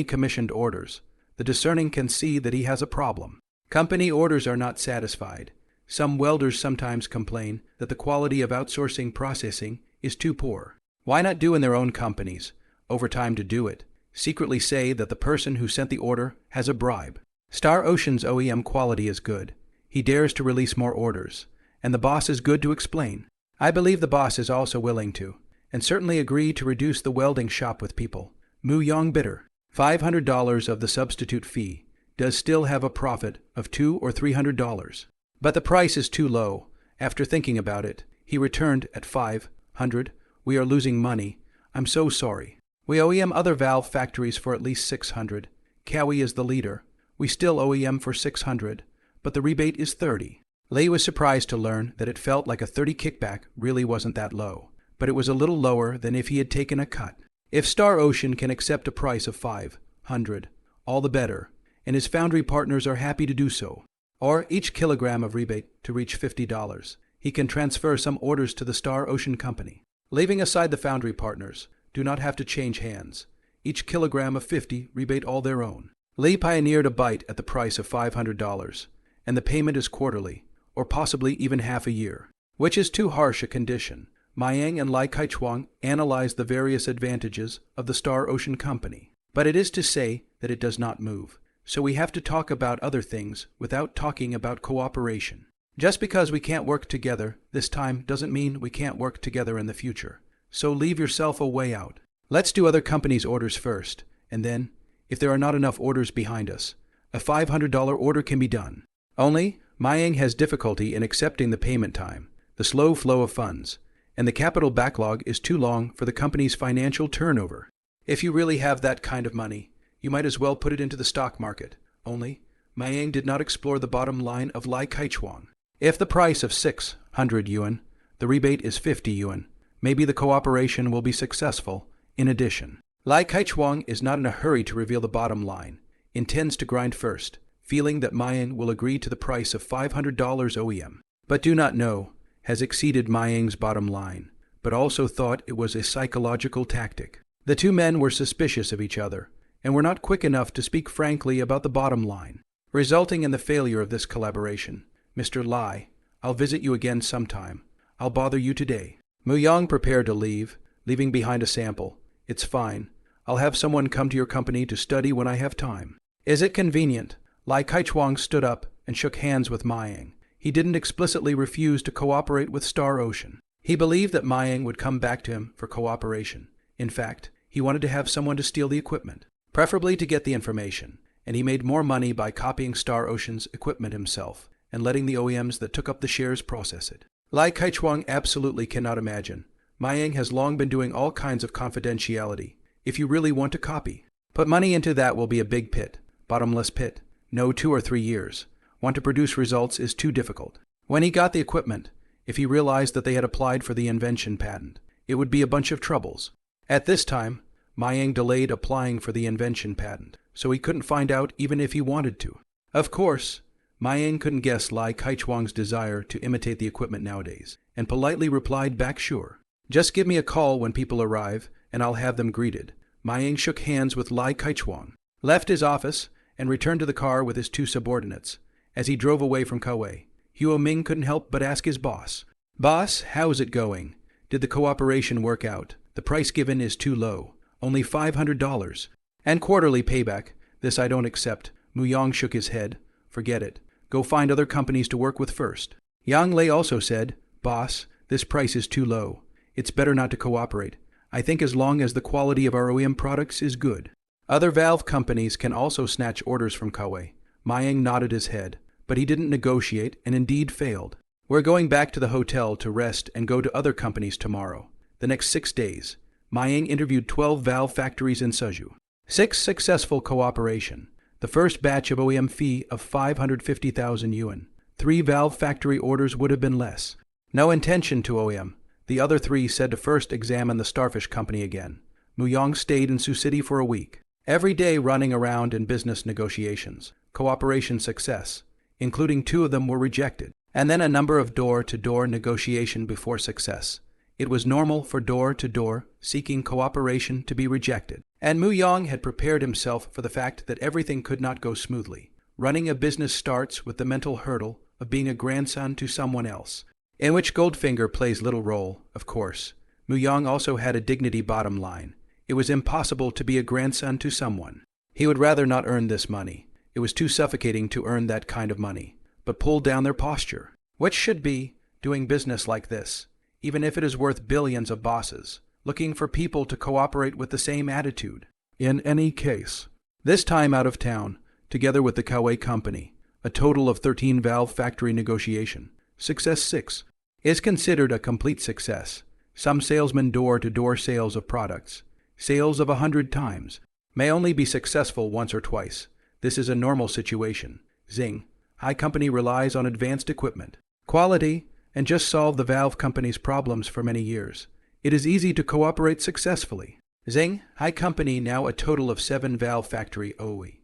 commissioned orders. The discerning can see that he has a problem. Company orders are not satisfied. Some welders sometimes complain that the quality of outsourcing processing is too poor. Why not do in their own companies, overtime to do it, secretly say that the person who sent the order has a bribe? Star Ocean's OEM quality is good. He dares to release more orders, and the boss is good to explain. I believe the boss is also willing to, and certainly agree to reduce the welding shop with people. Mu Yang bitter. $500 of the substitute fee does still have a profit of $200 or $300. But the price is too low. After thinking about it, he returned at 500. We are losing money. I'm so sorry. We OEM other valve factories for at least 600. Kawi is the leader. We still OEM for 600, but the rebate is 30. Lei was surprised to learn that it felt like a 30 kickback really wasn't that low, but it was a little lower than if he had taken a cut. If Star Ocean can accept a price of 500, all the better, and his foundry partners are happy to do so. Or each kilogram of rebate to reach $50. He can transfer some orders to the Star Ocean Company. Leaving aside the foundry partners, do not have to change hands. Each kilogram of 50 rebate all their own. Lee pioneered a bite at the price of $500, and the payment is quarterly, or possibly even half a year, which is too harsh a condition. Mayang and Lai Kai-chuang analyzed the various advantages of the Star Ocean Company, but it is to say that it does not move. So we have to talk about other things without talking about cooperation. Just because we can't work together this time doesn't mean we can't work together in the future. So leave yourself a way out. Let's do other companies' orders first, and then, if there are not enough orders behind us, a $500 order can be done. Only, Mayang has difficulty in accepting the payment time, the slow flow of funds, and the capital backlog is too long for the company's financial turnover. If you really have that kind of money, you might as well put it into the stock market. Only, Mayang did not explore the bottom line of Lai Kai-chuang. If the price of 600 yuan, the rebate is 50 yuan, maybe the cooperation will be successful. In addition, Lai Kai-chuang is not in a hurry to reveal the bottom line, intends to grind first, feeling that Mayang will agree to the price of $500 OEM, but do not know, has exceeded Mayang's bottom line, but also thought it was a psychological tactic. The two men were suspicious of each other, and were not quick enough to speak frankly about the bottom line, resulting in the failure of this collaboration. Mr. Lai, I'll visit you again sometime. I'll bother you today. Mu Yang prepared to leave, leaving behind a sample. It's fine. I'll have someone come to your company to study when I have time. Is it convenient? Lai Kai-chuang stood up and shook hands with Mayang. He didn't explicitly refuse to cooperate with Star Ocean. He believed that Mayang would come back to him for cooperation. In fact, he wanted to have someone to steal the equipment, preferably to get the information, and he made more money by copying Star Ocean's equipment himself and letting the OEMs that took up the shares process it. Lai Kai-chuang absolutely cannot imagine. Mayang has long been doing all kinds of confidentiality. If you really want to copy, put money into that will be a big pit, bottomless pit. No 2 or 3 years. Want to produce results is too difficult. When he got the equipment, if he realized that they had applied for the invention patent, it would be a bunch of troubles. At this time, Mayang delayed applying for the invention patent, so he couldn't find out even if he wanted to. Of course, Mayang couldn't guess Lai Kai-chuang's desire to imitate the equipment nowadays, and politely replied back, sure. Just give me a call when people arrive, and I'll have them greeted. Mayang shook hands with Lai Kai-chuang, left his office, and returned to the car with his 2 subordinates. As he drove away from Kauai, Huo Ming couldn't help but ask his boss, "Boss, how's it going? Did the cooperation work out? The price given is too low, only $500. And quarterly payback. This I don't accept." Mu Yang shook his head. "Forget it. Go find other companies to work with first." Yang Lei also said, "Boss, this price is too low. It's better not to cooperate. I think as long as the quality of our OEM products is good." Other valve companies can also snatch orders from Kauai. Mayang nodded his head, but he didn't negotiate and indeed failed. "We're going back to the hotel to rest and go to other companies tomorrow. The next 6 days, Mayang interviewed 12 valve factories in Suju. 6 successful cooperation. The first batch of OEM fee of 550,000 yuan. 3 valve factory orders would have been less. No intention to OEM. The other 3 said to first examine the Starfish Company again. Mu Yang stayed in Sioux City for a week, every day running around in business negotiations. Cooperation success, including 2 of them were rejected, and then a number of door-to-door negotiation before success. It was normal for door-to-door seeking cooperation to be rejected, and Mu Yang had prepared himself for the fact that everything could not go smoothly. Running a business starts with the mental hurdle of being a grandson to someone else, in which Goldfinger plays little role, of course. Mu Yang also had a dignity bottom line. It was impossible to be a grandson to someone. He would rather not earn this money. It was too suffocating to earn that kind of money, but pull down their posture, which should be doing business like this, even if it is worth billions of bosses, looking for people to cooperate with the same attitude. In any case, this time out of town, together with the Kauai Company, a total of 13 valve factory negotiation. Success 6 is considered a complete success. Some salesmen door-to-door sales of products, sales of 100 times, may only be successful once or twice. This is a normal situation. Zing, High Company relies on advanced equipment, quality, and just solve the valve company's problems for many years. It is easy to cooperate successfully. Zing, High Company now a total of 7 valve factory OE.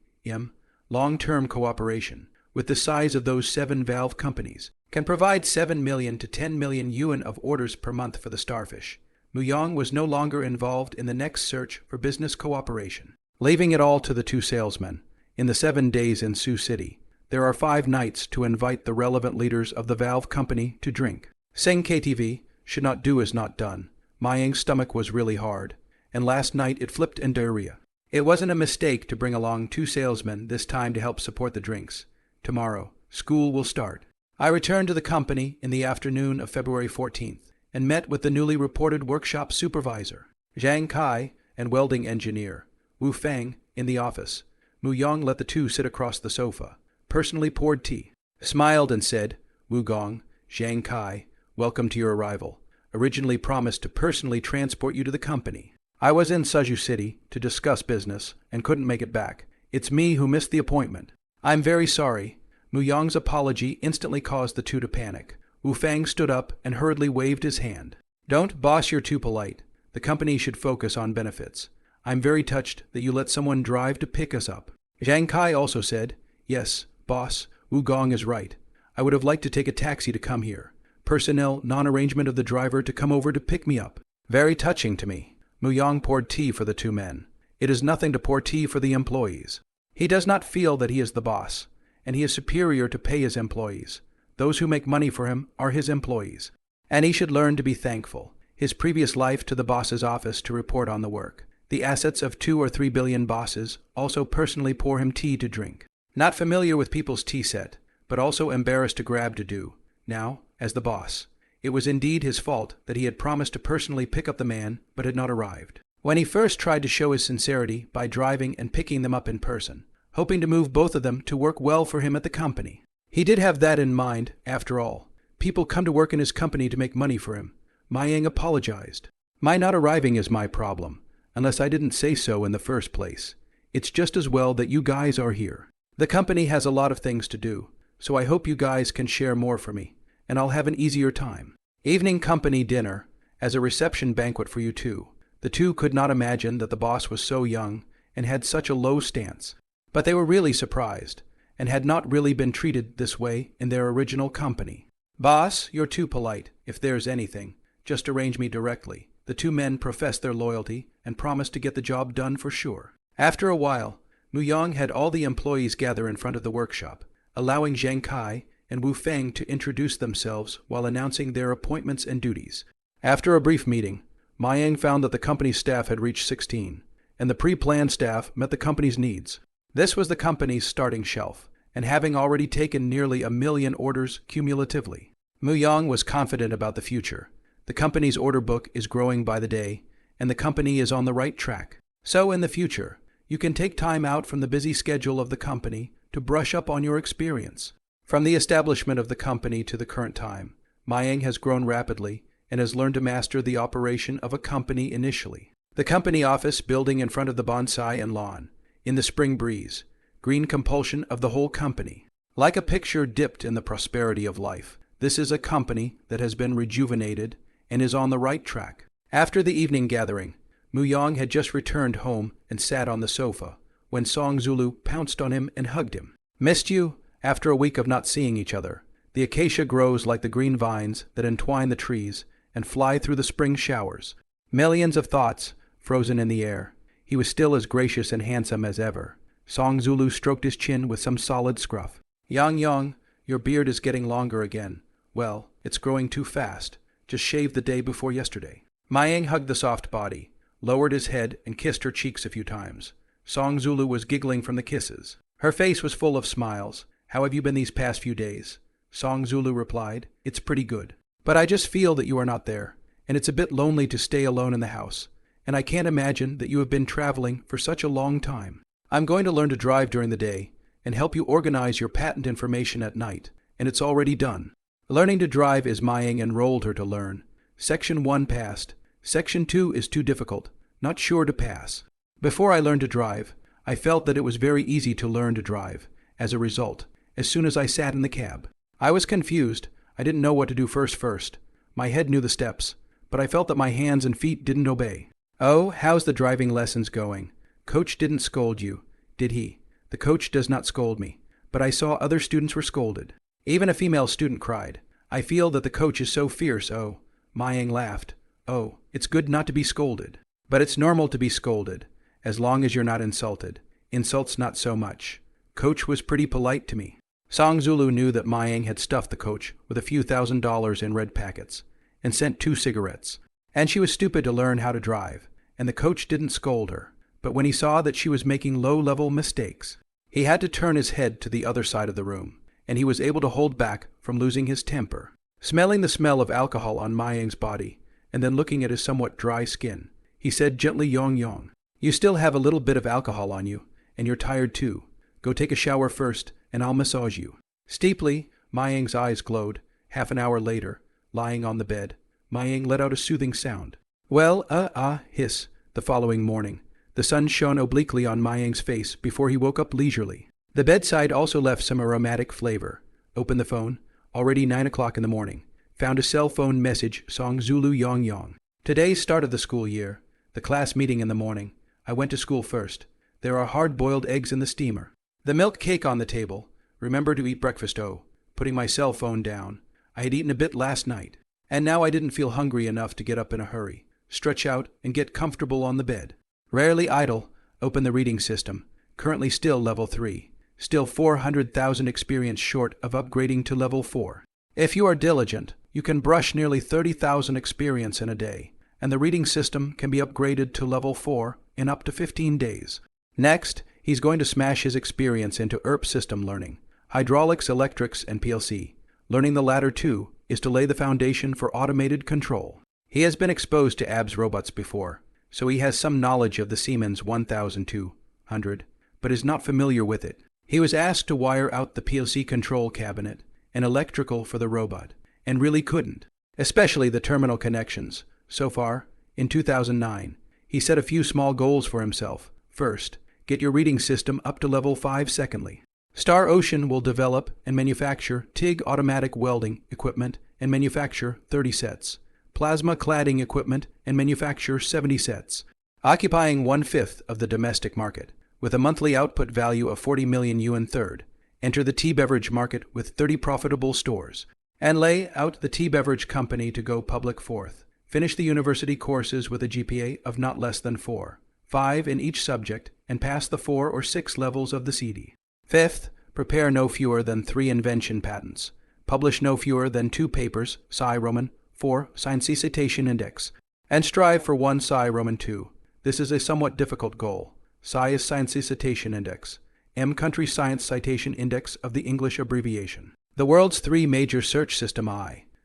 long-term cooperation with the size of those 7 valve companies can provide 7 million to 10 million yuan of orders per month for the starfish. Muyang was no longer involved in the next search for business cooperation, leaving it all to the 2 salesmen. In the 7 days in Sioux City, there are 5 nights to invite the relevant leaders of the valve company to drink. Saying KTV should not do as not done. Mayang's stomach was really hard, and last night it flipped in diarrhea. It wasn't a mistake to bring along 2 salesmen this time to help support the drinks. Tomorrow, school will start. I returned to the company in the afternoon of February 14th and met with the newly reported workshop supervisor, Zhang Kai, and welding engineer, Wu Feng, in the office. Muyang let the 2 sit across the sofa, personally poured tea, smiled and said, "Wu Gong, Zhang Kai, welcome to your arrival. Originally promised to personally transport you to the company. I was in Suzhou City to discuss business and couldn't make it back. It's me who missed the appointment. I'm very sorry." Muyang's apology instantly caused the 2 to panic. Wu Fang stood up and hurriedly waved his hand. "Don't, boss, you're too polite. The company should focus on benefits. I'm very touched that you let someone drive to pick us up." Zhang Kai also said, "Yes, boss, Wu Gong is right. I would have liked to take a taxi to come here. Personnel non-arrangement of the driver to come over to pick me up. Very touching to me." Muyang poured tea for the 2 men. It is nothing to pour tea for the employees. He does not feel that he is the boss, and he is superior to pay his employees. Those who make money for him are his employees, and he should learn to be thankful. His previous life to the boss's office to report on the work. The assets of 2 or 3 billion bosses also personally pour him tea to drink. Not familiar with people's tea set, but also embarrassed to grab to do. Now, as the boss, it was indeed his fault that he had promised to personally pick up the man but had not arrived. When he first tried to show his sincerity by driving and picking them up in person, hoping to move both of them to work well for him at the company. He did have that in mind, after all. People come to work in his company to make money for him. Mayang apologized. "My not arriving is my problem, unless I didn't say so in the first place. It's just as well that you guys are here. The company has a lot of things to do, so I hope you guys can share more for me, and I'll have an easier time." Evening company dinner, as a reception banquet for you 2. The 2 could not imagine that the boss was so young and had such a low stance. But they were really surprised, and had not really been treated this way in their original company. "Boss, you're too polite. If there's anything, just arrange me directly." The 2 men professed their loyalty and promised to get the job done for sure. After a while, Muyang had all the employees gather in front of the workshop, allowing Zhang Kai and Wu Feng to introduce themselves while announcing their appointments and duties. After a brief meeting, Mayang found that the company's staff had reached 16, and the pre-planned staff met the company's needs. This was the company's starting shelf, and having already taken nearly 1 million orders cumulatively. Muyang was confident about the future. The company's order book is growing by the day, and the company is on the right track. So in the future, you can take time out from the busy schedule of the company to brush up on your experience. From the establishment of the company to the current time, Mayang has grown rapidly and has learned to master the operation of a company initially. The company office building in front of the bonsai and lawn, in the spring breeze, green compulsion of the whole company. Like a picture dipped in the prosperity of life, this is a company that has been rejuvenated and is on the right track. After the evening gathering, Muyang had just returned home and sat on the sofa, when Song Zulu pounced on him and hugged him. "Missed you?" After a week of not seeing each other. The acacia grows like the green vines that entwine the trees and fly through the spring showers. Millions of thoughts frozen in the air. He was still as gracious and handsome as ever. Song Zulu stroked his chin with some solid scruff. Yang, your beard is getting longer again. Well, it's growing too fast. Just shaved the day before yesterday." Mayang hugged the soft body, lowered his head, and kissed her cheeks a few times. Song Zulu was giggling from the kisses. Her face was full of smiles. "How have you been these past few days?" Song Zulu replied, "It's pretty good. But I just feel that you are not there, and it's a bit lonely to stay alone in the house. And I can't imagine that you have been traveling for such a long time. I'm going to learn to drive during the day and help you organize your patent information at night, and it's already done." Learning to drive is Mayang enrolled her to learn. Section 1 passed. Section 2 is too difficult, not sure to pass. Before I learned to drive, I felt that it was very easy to learn to drive. As a result, as soon as I sat in the cab, I was confused. I didn't know what to do first. My head knew the steps, but I felt that my hands and feet didn't obey. "Oh, how's the driving lessons going? Coach didn't scold you, did he?" The coach does not scold me, but I saw other students were scolded. Even a female student cried. I feel that the coach is so fierce, oh. Mayang laughed. Oh, it's good not to be scolded. But it's normal to be scolded, as long as you're not insulted. Insults not so much. Coach was pretty polite to me. Song Zulu knew that Mayang had stuffed the coach with a few $1,000s in red packets and sent 2 cigarettes. And she was stupid to learn how to drive, and the coach didn't scold her. But when he saw that she was making low-level mistakes, he had to turn his head to the other side of the room, and he was able to hold back from losing his temper. Smelling the smell of alcohol on Mayang's body, and then looking at his somewhat dry skin, he said gently, Yong Yong, you still have a little bit of alcohol on you, and you're tired too. Go take a shower first, and I'll massage you. Steeply, Mayang's eyes glowed. Half an hour later, lying on the bed, Mayang let out a soothing sound. Well, hiss, the following morning. The sun shone obliquely on Mayang's face before he woke up leisurely. The bedside also left some aromatic flavor. Opened the phone. Already 9 o'clock in the morning. Found a cell phone message, Song Zulu Yong Yong. Today started the school year. The class meeting in the morning. I went to school first. There are hard-boiled eggs in the steamer. The milk cake on the table. Remember to eat breakfast, Putting my cell phone down. I had eaten a bit last night. And now I didn't feel hungry enough to get up in a hurry. Stretch out and get comfortable on the bed. Rarely idle. Open the reading system. Currently still level 3. Still 400,000 experience short of upgrading to level 4. If you are diligent, you can brush nearly 30,000 experience in a day, and the reading system can be upgraded to level 4 in up to 15 days. Next, he's going to smash his experience into ERP system learning, hydraulics, electrics, and PLC. Learning the latter two is to lay the foundation for automated control. He has been exposed to ABS robots before, so he has some knowledge of the Siemens 1200, but is not familiar with it. He was asked to wire out the PLC control cabinet and electrical for the robot, and really couldn't, especially the terminal connections. So far, in 2009, he set a few small goals for himself. First, get your reading system up to level 5. Secondly, Star Ocean will develop and manufacture TIG automatic welding equipment and manufacture 30 sets, plasma cladding equipment and manufacture 70 sets, occupying 1/5 of the domestic market, with a monthly output value of 40 million yuan. Third, enter the tea beverage market with 30 profitable stores, and lay out the tea beverage company to go public. Fourth, finish the university courses with a GPA of not less than 4.5 in each subject, and pass the 4 or 6 levels of the CD. Fifth, prepare no fewer than 3 invention patents. Publish no fewer than 2 papers, Psi Roman 4 Science Citation Index, and strive for 1 Psi Roman 2. This is a somewhat difficult goal. Psi is Science Citation Index. M Country Science Citation Index of the English abbreviation. The world's 3 major search system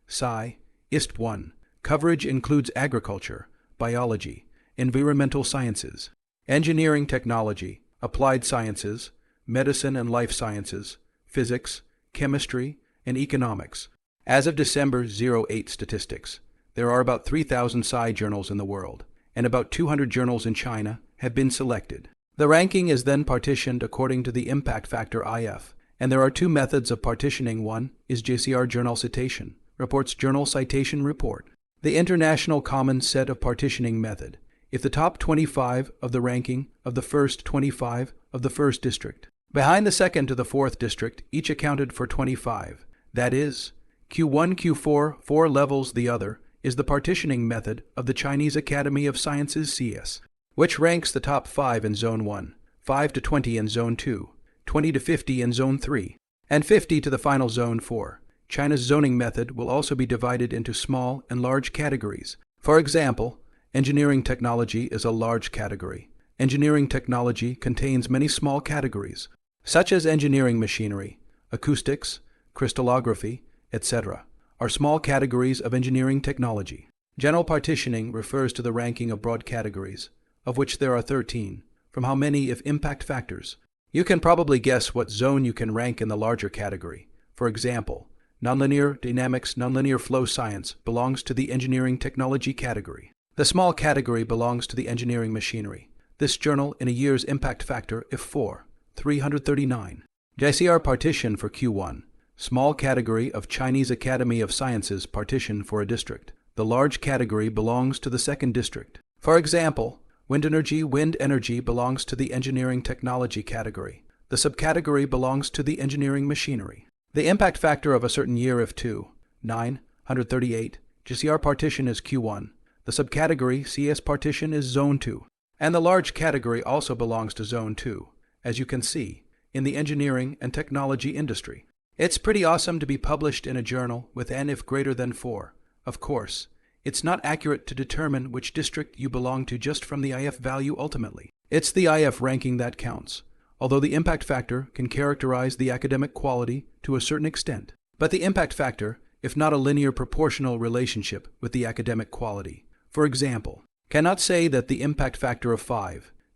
Psi, IST 1. Coverage includes agriculture, biology, environmental sciences, engineering technology, applied sciences, medicine and life sciences, physics, chemistry, and economics. As of December 08 statistics, there are about 3,000 Psi journals in the world, and about 200 journals in China have been selected. The ranking is then partitioned according to the impact factor IF, and there are 2 methods of partitioning. One is JCR Journal Citation, reports Journal Citation Report. The International Common Set of Partitioning Method. If the top 25 of the ranking of the first 25 of the first district, behind the second to the 4th district, each accounted for 25. That is, Q1, Q4, 4 levels. The other is the partitioning method of the Chinese Academy of Sciences CS, which ranks the top 5 in Zone 1, 5 to 20 in Zone 2, 20 to 50 in Zone 3, and 50 to the final Zone 4. China's zoning method will also be divided into small and large categories. For example, engineering technology is a large category. Engineering technology contains many small categories, such as engineering machinery, acoustics, crystallography, etc., are small categories of engineering technology. General partitioning refers to the ranking of broad categories, of which there are 13, from how many if impact factors. You can probably guess what zone you can rank in the larger category. For example, nonlinear dynamics, nonlinear flow science belongs to the engineering technology category. The small category belongs to the engineering machinery. This journal in a year's impact factor if 4, 339. JCR partition for Q1. Small category of Chinese Academy of Sciences partition for a district. The large category belongs to the 2nd district. For example, wind energy belongs to the engineering technology category. The subcategory belongs to the engineering machinery. The impact factor of a certain year if 938 GCR partition is Q1. The subcategory CS partition is Zone 2. And the large category also belongs to Zone 2, as you can see, in the engineering and technology industry. It's pretty awesome to be published in a journal with N if greater than 4. Of course, it's not accurate to determine which district you belong to just from the IF value ultimately. It's the IF ranking that counts, although the impact factor can characterize the academic quality to a certain extent. But the impact factor, if not a linear proportional relationship with the academic quality, for example, cannot say that the impact factor of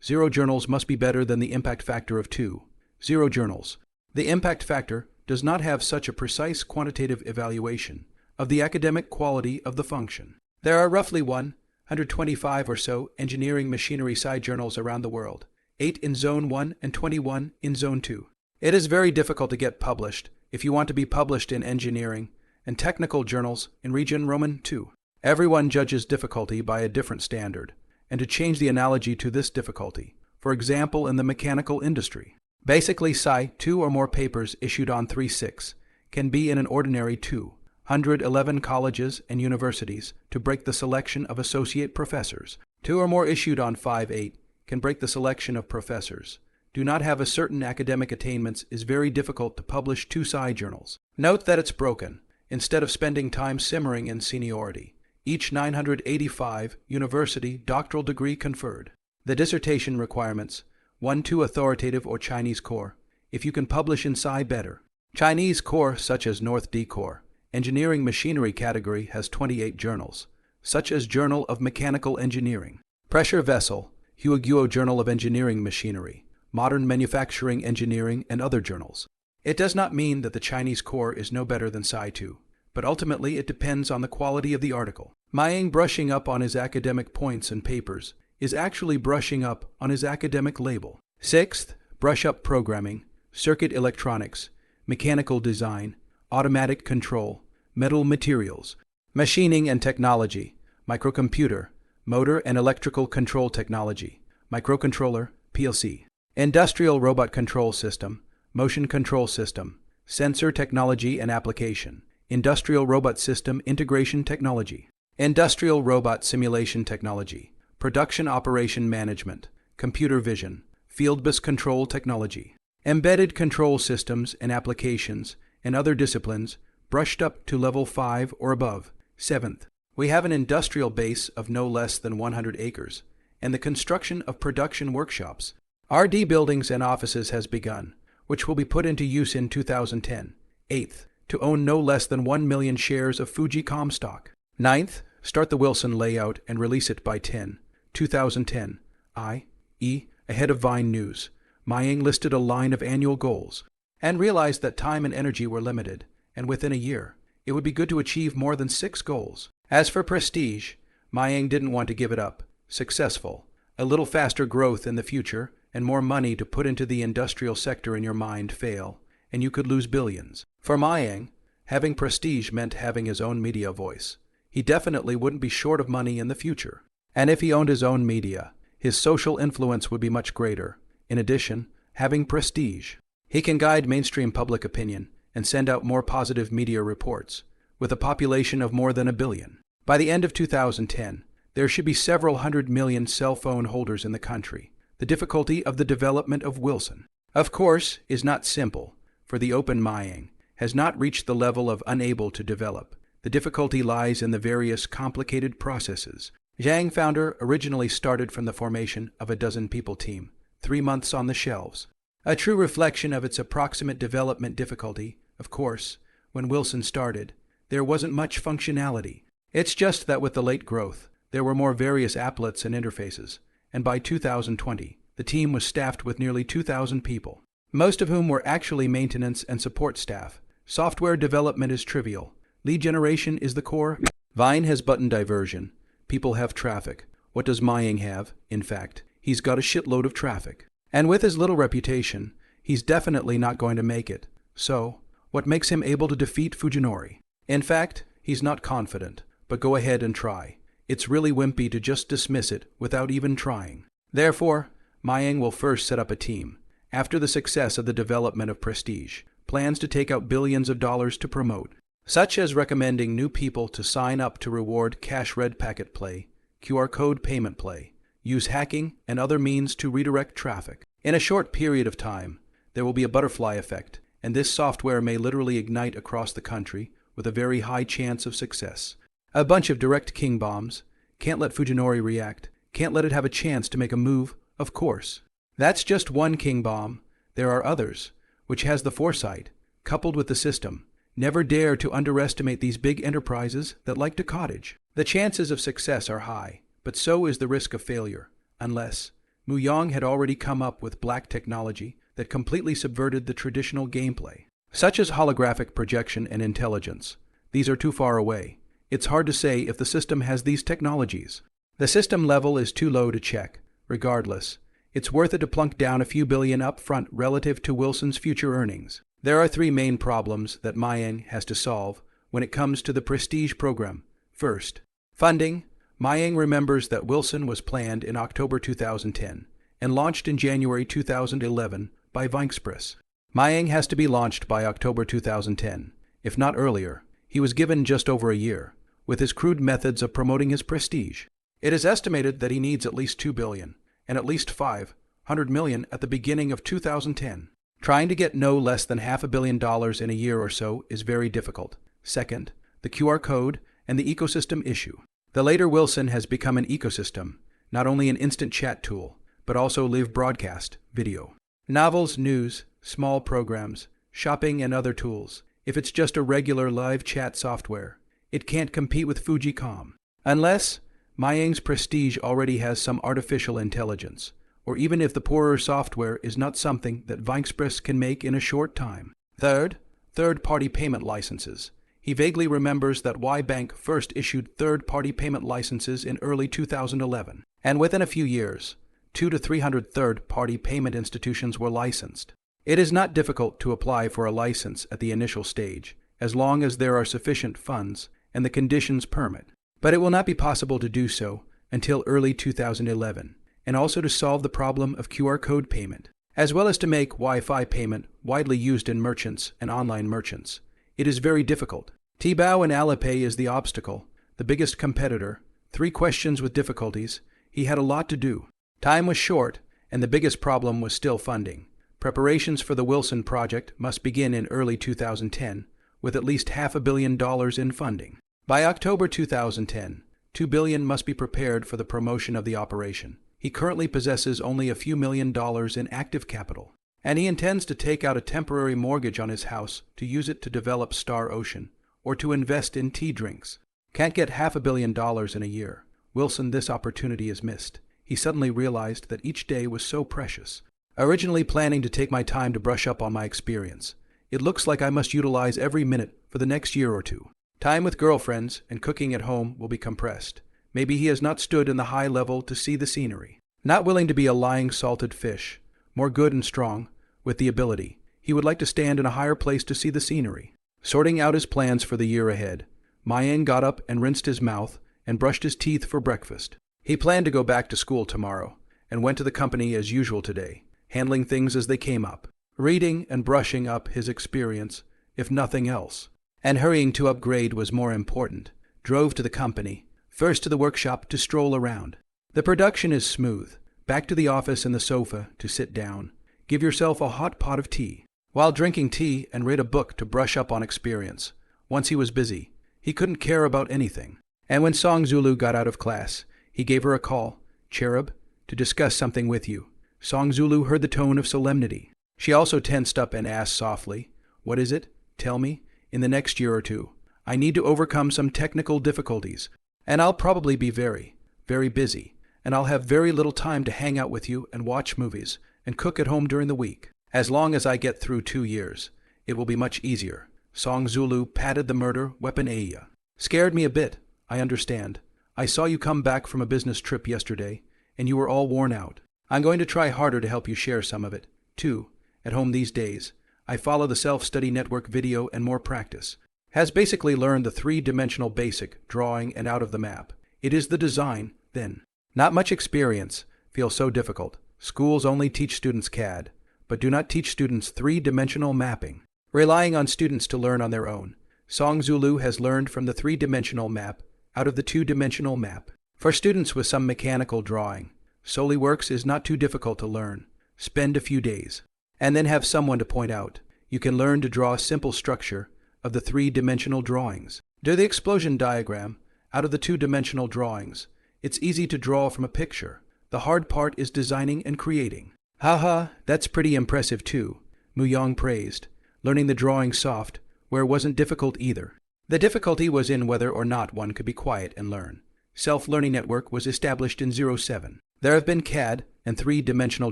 0 journals must be better than the impact factor of 0 journals. The impact factor does not have such a precise quantitative evaluation of the academic quality of the function. There are roughly 125 or so engineering machinery side journals around the world, 8 in Zone 1 and 21 in Zone 2. It is very difficult to get published if you want to be published in engineering and technical journals in Region Roman 2. Everyone judges difficulty by a different standard, and to change the analogy to this difficulty, for example in the mechanical industry, basically Sci 2 or more papers issued on 3.6 can be in an ordinary 211 colleges and universities to break the selection of associate professors. 2 or more issued on 5.8 can break the selection of professors. Do not have a certain academic attainments is very difficult to publish 2 Sci journals. Note that it's broken, instead of spending time simmering in seniority. Each 985 university doctoral degree conferred. The dissertation requirements, 1-2 authoritative or Chinese core, if you can publish in Sci better. Chinese core such as North D core. Engineering machinery category has 28 journals, such as Journal of Mechanical Engineering, Pressure Vessel, Huaguo Journal of Engineering Machinery, Modern Manufacturing Engineering, and other journals. It does not mean that the Chinese core is no better than Sci 2. But ultimately it depends on the quality of the article. Mayang brushing up on his academic points and papers is actually brushing up on his academic label. 6th, brush up programming, circuit electronics, mechanical design, automatic control, metal materials, machining and technology, microcomputer, motor and electrical control technology, microcontroller, PLC, industrial robot control system, motion control system, sensor technology and application, industrial robot system integration technology, industrial robot simulation technology, production operation management, computer vision, field bus control technology, embedded control systems and applications, and other disciplines, brushed up to level 5 or above. 7th, we have an industrial base of no less than 100 acres, and the construction of production workshops. RD buildings and offices has begun, which will be put into use in 2010. 8th, to own no less than 1 million shares of Fuji Comstock. 9th, start the Wilson layout and release it by 2010. i.e., ahead of Vine News. Mayang listed a line of annual goals and realized that time and energy were limited, and within a year, it would be good to achieve more than 6 goals. As for prestige, Mayang didn't want to give it up. Successful, a little faster growth in the future, and more money to put into the industrial sector in your mind fail, and you could lose billions. For Mayang, having prestige meant having his own media voice. He definitely wouldn't be short of money in the future. And if he owned his own media, his social influence would be much greater. In addition, having prestige, he can guide mainstream public opinion and send out more positive media reports, with a population of more than 1 billion. By the end of 2010, there should be several 100 million cell phone holders in the country. The difficulty of the development of Wilson, of course, is not simple, for the open Mayang has not reached the level of unable to develop. The difficulty lies in the various complicated processes. Zhang founder originally started from the formation of a 12 people team, 3 months on the shelves. A true reflection of its approximate development difficulty, of course, when Wilson started, there wasn't much functionality. It's just that with the late growth, there were more various applets and interfaces, and by 2020, the team was staffed with nearly 2,000 people, most of whom were actually maintenance and support staff. Software development is trivial. Lead generation is the core. Vine has button diversion. People have traffic. What does Mayang have? In fact, he's got a shitload of traffic. And with his little reputation, he's definitely not going to make it. So, what makes him able to defeat Fujinori? In fact, he's not confident, but go ahead and try. It's really wimpy to just dismiss it without even trying. Therefore, Mayang will first set up a team, after the success of the development of prestige, plans to take out billions of dollars to promote, such as recommending new people to sign up to reward cash red packet play, QR code payment play, use hacking and other means to redirect traffic. In a short period of time, there will be a butterfly effect, and this software may literally ignite across the country with a very high chance of success. A bunch of direct king bombs, can't let Fujinori react, can't let it have a chance to make a move, of course. That's just one king bomb. There are others, which has the foresight, coupled with the system. Never dare to underestimate these big enterprises that like to cottage. The chances of success are high, but so is the risk of failure, unless Mu Yang had already come up with black technology that completely subverted the traditional gameplay, such as holographic projection and intelligence. These are too far away. It's hard to say if the system has these technologies. The system level is too low to check. Regardless, it's worth it to plunk down a few billion up front relative to Wilson's future earnings. There are three main problems that Mayang has to solve when it comes to the prestige program. First, funding. Mayang remembers that Wilson was planned in October 2010 and launched in January 2011 by Vinkspris. Mayang has to be launched by October 2010, if not earlier. He was given just over a year, with his crude methods of promoting his prestige. It is estimated that he needs at least $2 billion and at least $500 million at the beginning of 2010. Trying to get no less than $500 million in a year or so is very difficult. Second, the QR code and the ecosystem issue. The later Wilson has become an ecosystem, not only an instant chat tool, but also live broadcast, video, novels, news, small programs, shopping and other tools. If it's just a regular live chat software, it can't compete with Fujicom. Unless Mayang's prestige already has some artificial intelligence, or even if the poorer software is not something that Vinkspris can make in a short time. Third, third-party payment licenses. He vaguely remembers that Y-Bank first issued third-party payment licenses in early 2011, and within a few years, 200 to 300 third-party payment institutions were licensed. It is not difficult to apply for a license at the initial stage, as long as there are sufficient funds and the conditions permit. But it will not be possible to do so until early 2011, and also to solve the problem of QR code payment, as well as to make Wi-Fi payment widely used in merchants and online merchants. It is very difficult. Tibao and Alipay is the obstacle, the biggest competitor. 3 questions with difficulties. He had a lot to do. Time was short, and the biggest problem was still funding. Preparations for the Wilson project must begin in early 2010, with at least $500 million in funding. By October 2010, $2 billion must be prepared for the promotion of the operation. He currently possesses only a few $1 million in active capital, and he intends to take out a temporary mortgage on his house to use it to develop Star Ocean or to invest in tea drinks. Can't get $500 million in a year. Wilson, this opportunity is missed. He suddenly realized that each day was so precious. Originally planning to take my time to brush up on my experience, it looks like I must utilize every minute for the next year or two. Time with girlfriends and cooking at home will be compressed. Maybe he has not stood in the high level to see the scenery. Not willing to be a lying salted fish, more good and strong, with the ability. He would like to stand in a higher place to see the scenery. Sorting out his plans for the year ahead, Mayang got up and rinsed his mouth and brushed his teeth for breakfast. He planned to go back to school tomorrow, and went to the company as usual today, handling things as they came up, reading and brushing up his experience, if nothing else. And hurrying to upgrade was more important. Drove to the company, first to the workshop to stroll around. The production is smooth. Back to the office and the sofa to sit down. Give yourself a hot pot of tea. While drinking tea and read a book to brush up on experience. Once he was busy. He couldn't care about anything. And when Song Zulu got out of class, he gave her a call. Cherub, to discuss something with you. Song Zulu heard the tone of solemnity. She also tensed up and asked softly, "What is it? Tell me. In the next year or two. I need to overcome some technical difficulties. And I'll probably be very, very busy. And I'll have very little time to hang out with you and watch movies and cook at home during the week. As long as I get through 2 years, it will be much easier." Song Zulu patted the murder weapon Aya. "Scared me a bit, I understand. I saw you come back from a business trip yesterday, and you were all worn out. I'm going to try harder to help you share some of it, too, at home these days. I follow the self-study network video and more practice. Has basically learned the 3-dimensional basic, drawing and out of the map. It is the design, then. Not much experience. Feels so difficult. Schools only teach students CAD. but do not teach students three-dimensional mapping, relying on students to learn on their own. Song Zulu has learned from the three-dimensional map out of the two-dimensional map. For students with some mechanical drawing, SolidWorks is not too difficult to learn. Spend a few days, and then have someone to point out. You can learn to draw a simple structure of the three-dimensional drawings. Do the explosion diagram out of the two-dimensional drawings. It's easy to draw from a picture. The hard part is designing and creating. Haha, that's pretty impressive too, Muyong praised, learning the drawing soft, where it wasn't difficult either. The difficulty was in whether or not one could be quiet and learn. Self-Learning Network was established in 07. There have been CAD and three-dimensional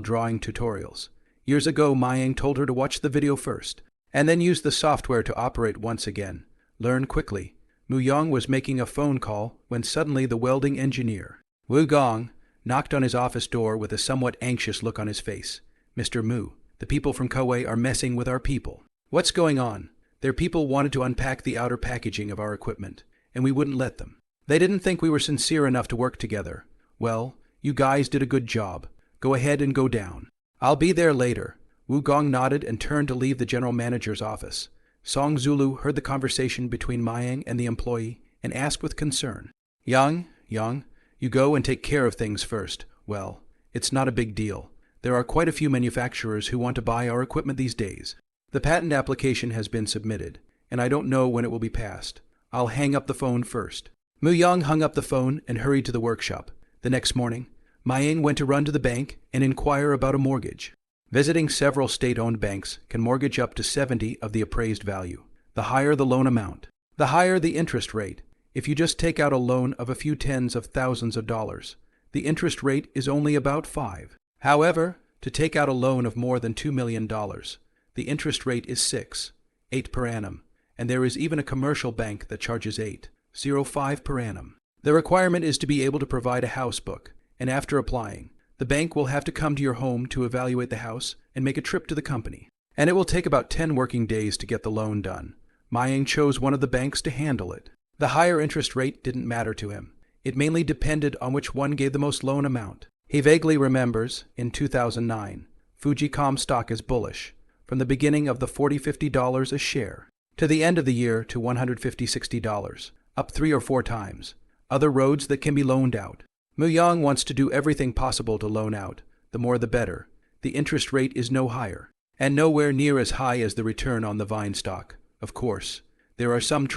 drawing tutorials. Years ago, Mayang told her to watch the video first, and then use the software to operate once again. Learn quickly. Muyong was making a phone call when suddenly the welding engineer, Wu Gong, knocked on his office door with a somewhat anxious look on his face. Mr. Mu, the people from Koei are messing with our people. What's going on? Their people wanted to unpack the outer packaging of our equipment, and we wouldn't let them. They didn't think we were sincere enough to work together. Well, you guys did a good job. Go ahead and go down. I'll be there later. Wu Gong nodded and turned to leave the general manager's office. Song Zulu heard the conversation between Mayang and the employee and asked with concern, Yang, you go and take care of things first. Well, it's not a big deal. There are quite a few manufacturers who want to buy our equipment these days. The patent application has been submitted, and I don't know when it will be passed. I'll hang up the phone first. Muyong hung up the phone and hurried to the workshop. The next morning, Mayang went to run to the bank and inquire about a mortgage. Visiting several state-owned banks can mortgage up to 70 of the appraised value. The higher the loan amount, the higher the interest rate. If you just take out a loan of a few tens of thousands of dollars, the interest rate is only about 5. However, to take out a loan of more than $2 million, the interest rate is 8 per annum, and there is even a commercial bank that charges 8.05 per annum. The requirement is to be able to provide a house book, and after applying, the bank will have to come to your home to evaluate the house and make a trip to the company. And it will take about 10 working days to get the loan done. Mayang chose one of the banks to handle it. The higher interest rate didn't matter to him. It mainly depended on which one gave the most loan amount. He vaguely remembers, in 2009, Fujicom stock is bullish, from the beginning of the $40-50 a share, to the end of the year to $150-60, up 3 or 4 times. Other roads that can be loaned out. Muyong wants to do everything possible to loan out. The more the better. The interest rate is no higher, and nowhere near as high as the return on the Vine stock. Of course, there are some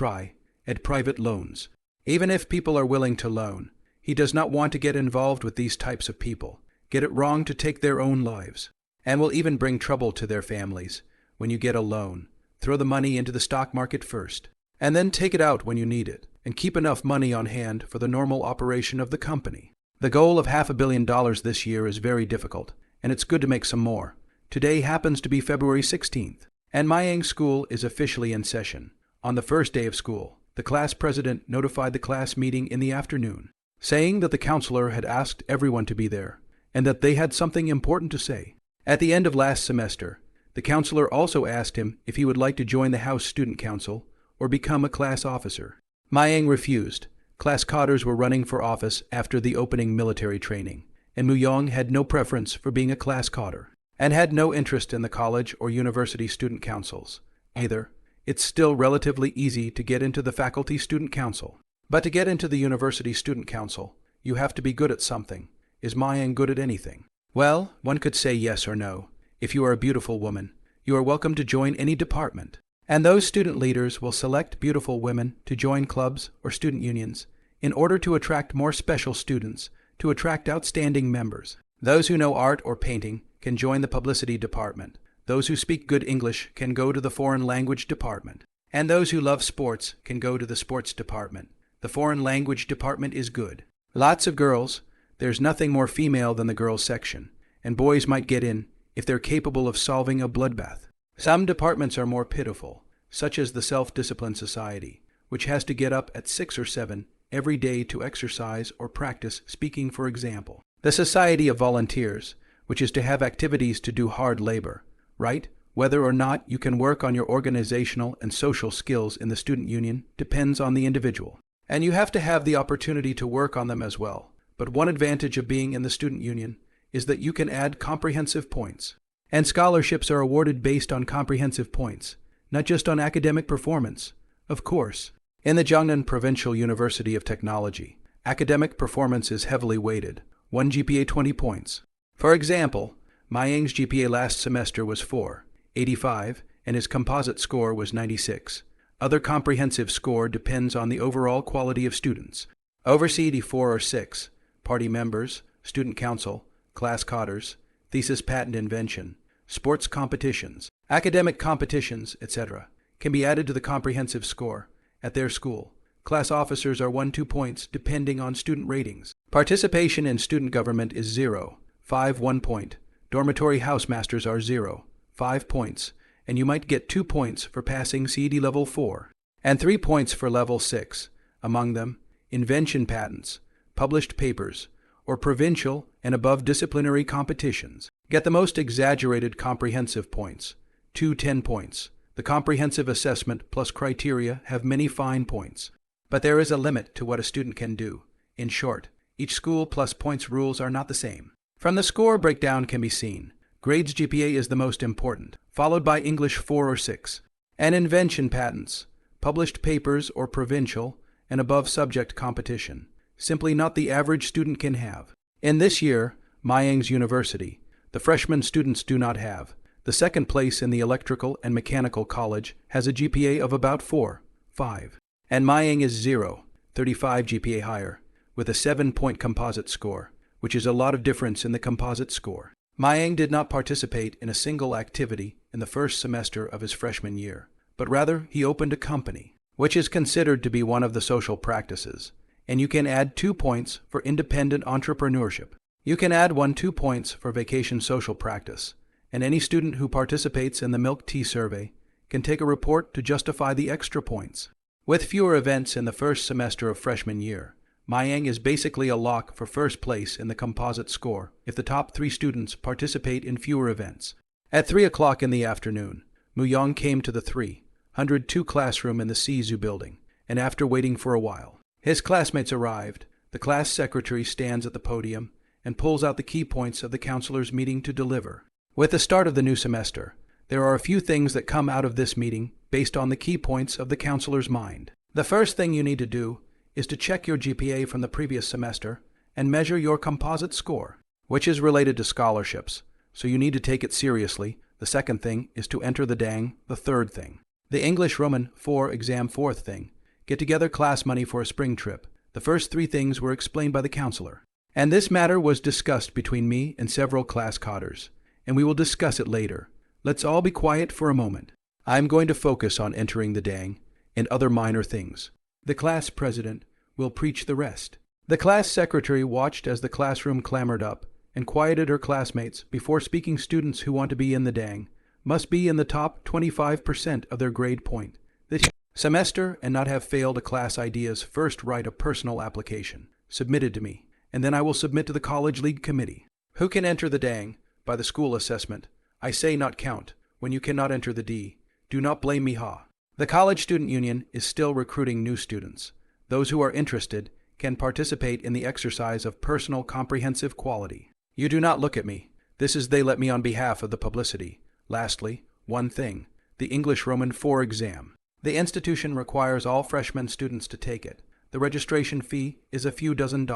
at private loans. Even if people are willing to loan, he does not want to get involved with these types of people, get it wrong to take their own lives, and will even bring trouble to their families. When you get a loan, throw the money into the stock market first, and then take it out when you need it, and keep enough money on hand for the normal operation of the company. The goal of $500 million this year is very difficult, and it's good to make some more. Today happens to be February 16th, and Mayang School is officially in session. On the first day of school, the class president notified the class meeting in the afternoon, saying that the counselor had asked everyone to be there, and that they had something important to say. At the end of last semester, the counselor also asked him if he would like to join the House Student Council or become a class officer. Mayang refused. Class cadres were running for office after the opening military training, and Muyong had no preference for being a class cadre, and had no interest in the college or university student councils either. It's still relatively easy to get into the faculty student council, but to get into the university student council, you have to be good at something. Is Mayang good at anything? Well, one could say yes or no. If you are a beautiful woman, you are welcome to join any department, and those student leaders will select beautiful women to join clubs or student unions in order to attract more special students, to attract outstanding members. Those who know art or painting can join the publicity department. Those who speak good English can go to the foreign language department, and those who love sports can go to the sports department. The foreign language department is good. Lots of girls. There's nothing more female than the girls section, and boys might get in if they're capable of solving a bloodbath. Some departments are more pitiful, such as the Self-Discipline Society, which has to get up at 6 or 7 every day to exercise or practice speaking, for example. The Society of Volunteers, which is to have activities to do hard labor, right? Whether or not you can work on your organizational and social skills in the student union depends on the individual, and you have to have the opportunity to work on them as well. But one advantage of being in the student union is that you can add comprehensive points. And scholarships are awarded based on comprehensive points, not just on academic performance. Of course, in the Jiangnan Provincial University of Technology, academic performance is heavily weighted, 1 GPA 20 points. For example, Mayang's GPA last semester was 4.85, and his composite score was 96. Other comprehensive score depends on the overall quality of students. Over CED 4 or 6, party members, student council, class cadres, thesis patent invention, sports competitions, academic competitions, etc., can be added to the comprehensive score at their school. Class officers are 1-2 points depending on student ratings. Participation in student government is 0, 5 1 point. Dormitory housemasters are 0, 5 points, and you might get 2 points for passing CED level 4, and 3 points for level 6, among them invention patents, published papers, or provincial and above disciplinary competitions. Get the most exaggerated comprehensive points, 10 points. The comprehensive assessment plus criteria have many fine points, but there is a limit to what a student can do. In short, each school plus points rules are not the same. From the score breakdown can be seen, grades GPA is the most important, followed by English 4 or 6, and invention patents, published papers or provincial and above subject competition, simply not the average student can have. In this year, Mayang's University, the freshman students do not have. The second place in the Electrical and Mechanical College has a GPA of about 4.5, and Mayang is 0.35 GPA higher, with a 7-point composite score, which is a lot of difference in the composite score. Mayang did not participate in a single activity in the first semester of his freshman year, but rather he opened a company, which is considered to be one of the social practices, and you can add 2 points for independent entrepreneurship. You can add 1-2 points for vacation social practice, and any student who participates in the milk tea survey can take a report to justify the extra points. With fewer events in the first semester of freshman year, Mayang is basically a lock for first place in the composite score if the top 3 students participate in fewer events. At 3 o'clock in the afternoon, Muyong came to the 302 classroom in the Sizu building, and after waiting for a while, his classmates arrived. The class secretary stands at the podium and pulls out the key points of the counselor's meeting to deliver. With the start of the new semester, there are a few things that come out of this meeting based on the key points of the counselor's mind. The first thing you need to do is to check your GPA from the previous semester and measure your composite score, which is related to scholarships, so you need to take it seriously. The second thing is to enter the dang. The third thing, the English Roman 4 exam. Fourth thing, get together class money for a spring trip. The first 3 things were explained by the counselor, and this matter was discussed between me and several class cadres, and we will discuss it later. Let's all be quiet for a moment. I'm going to focus on entering the dang and other minor things. The class president will preach the rest. The class secretary watched as the classroom clamored up and quieted her classmates before speaking. Students who want to be in the dang must be in the top 25% of their grade point this semester and not have failed a class ideas. First, write a personal application submitted to me, and then I will submit to the college league committee. Who can enter the dang by the school assessment? I say not count. When you cannot enter the D, do not blame me, ha. The College Student Union is still recruiting new students. Those who are interested can participate in the exercise of personal comprehensive quality. You do not look at me. This is they let me on behalf of the publicity. Lastly, one thing, the English Roman 4 exam. The institution requires all freshman students to take it. The registration fee is a few $dozen.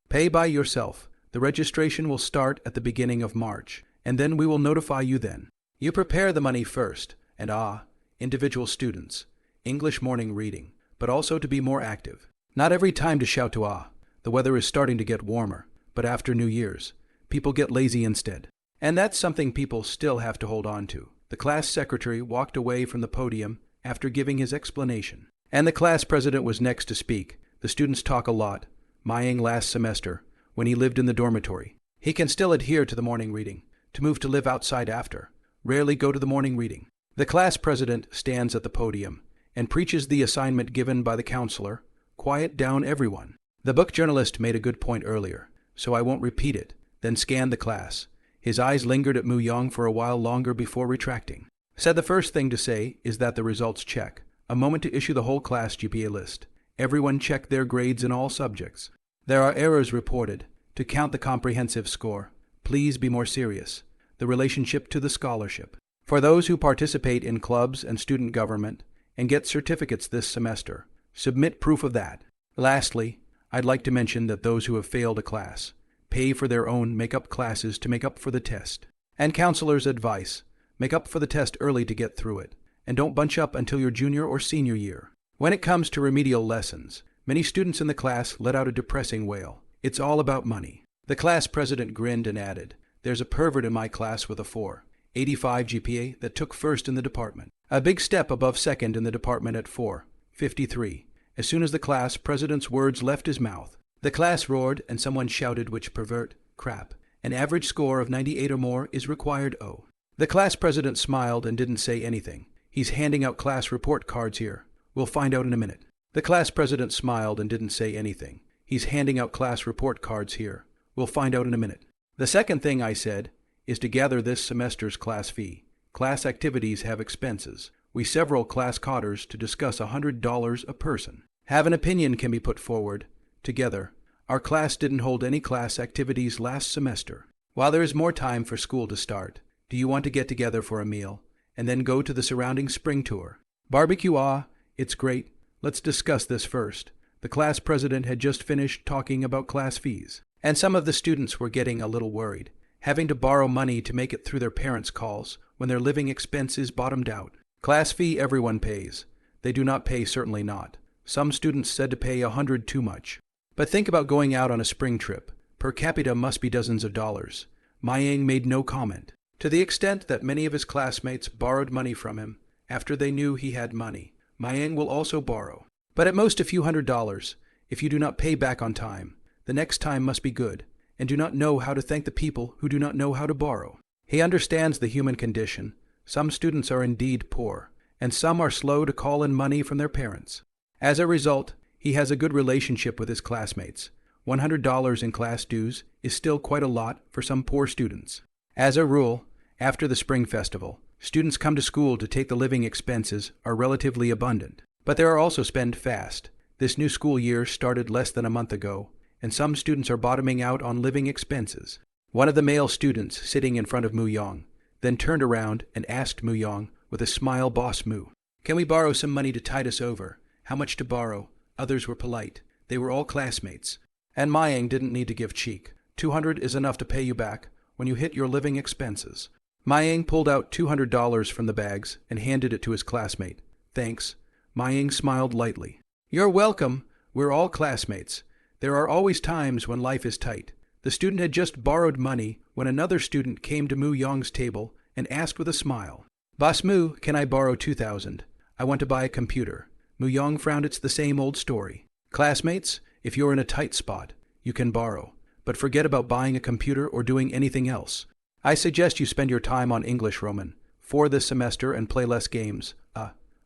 Pay by yourself. The registration will start at the beginning of March, and then we will notify you then. You prepare the money first, and individual students, English morning reading, but also to be more active. Not every time to shout to the weather is starting to get warmer, but after New Year's, people get lazy instead. And that's something people still have to hold on to. The class secretary walked away from the podium after giving his explanation, and the class president was next to speak. The students talk a lot. Mayang last semester, when he lived in the dormitory, he can still adhere to the morning reading. To move to live outside after, rarely go to the morning reading. The class president stands at the podium and preaches the assignment given by the counselor. Quiet down, everyone. The book journalist made a good point earlier, so I won't repeat it, then scanned the class. His eyes lingered at Muyong for a while longer before retracting. Said the first thing to say is that the results check. A moment to issue the whole class GPA list. Everyone check their grades in all subjects. There are errors reported. To count the comprehensive score, please be more serious. the relationship to the scholarship. For those who participate in clubs and student government and get certificates this semester, submit proof of that. Lastly, I'd like to mention that those who have failed a class pay for their own make-up classes to make up for the test. And counselors' advice, make up for the test early to get through it, and don't bunch up until your junior or senior year. When it comes to remedial lessons, many students in the class let out a depressing wail. It's all about money. The class president grinned and added, "There's a pervert in my class with a 4.85 GPA that took first in the department. A big step above second in the department at 4.53. As soon as the class president's words left his mouth, the class roared and someone shouted, "Which pervert? Crap. An average score of 98 or more is required. Oh." The class president smiled and didn't say anything. "He's handing out class report cards here. We'll find out in a minute." The class president smiled and didn't say anything. "He's handing out class report cards here. We'll find out in a minute." The second thing I said is to gather this semester's class fee. Class activities have expenses. We several class cotters to discuss $100 a person. Have an opinion can be put forward. Together, our class didn't hold any class activities last semester. While there is more time for school to start, do you want to get together for a meal and then go to the surrounding spring tour? Barbecue, it's great. Let's discuss this first. The class president had just finished talking about class fees, and some of the students were getting a little worried, having to borrow money to make it through their parents' calls when their living expenses bottomed out. Class fee everyone pays. They do not pay, certainly not. Some students said to pay $100 too much. But think about going out on a spring trip. Per capita must be dozens of dollars. Mayang made no comment. To the extent that many of his classmates borrowed money from him after they knew he had money, Mayang will also borrow. But at most a few $100s. If you do not pay back on time, the next time must be good, and do not know how to thank the people who do not know how to borrow. He understands the human condition. Some students are indeed poor, and some are slow to call in money from their parents. As a result, he has a good relationship with his classmates. $100 in class dues is still quite a lot for some poor students. As a rule, after the spring festival, students come to school to take the living expenses are relatively abundant. But there are also spend fast. This new school year started less than a month ago, and some students are bottoming out on living expenses. One of the male students sitting in front of Mu Yong then turned around and asked Mu Yong with a smile, "Boss Mu, can we borrow some money to tide us over?" How much to borrow? Others were polite. They were all classmates. And Mayang didn't need to give cheek. 200 is enough to pay you back when you hit your living expenses. Mayang pulled out $200 from the bags and handed it to his classmate. "Thanks." Mayang smiled lightly. "You're welcome. We're all classmates. There are always times when life is tight." The student had just borrowed money when another student came to Mu Yong's table and asked with a smile, "Boss Mu, can I borrow 2,000? I want to buy a computer." Mu Yong frowned. "It's the same old story. Classmates, if you're in a tight spot, you can borrow, but forget about buying a computer or doing anything else. I suggest you spend your time on English Roman for this semester and play less games."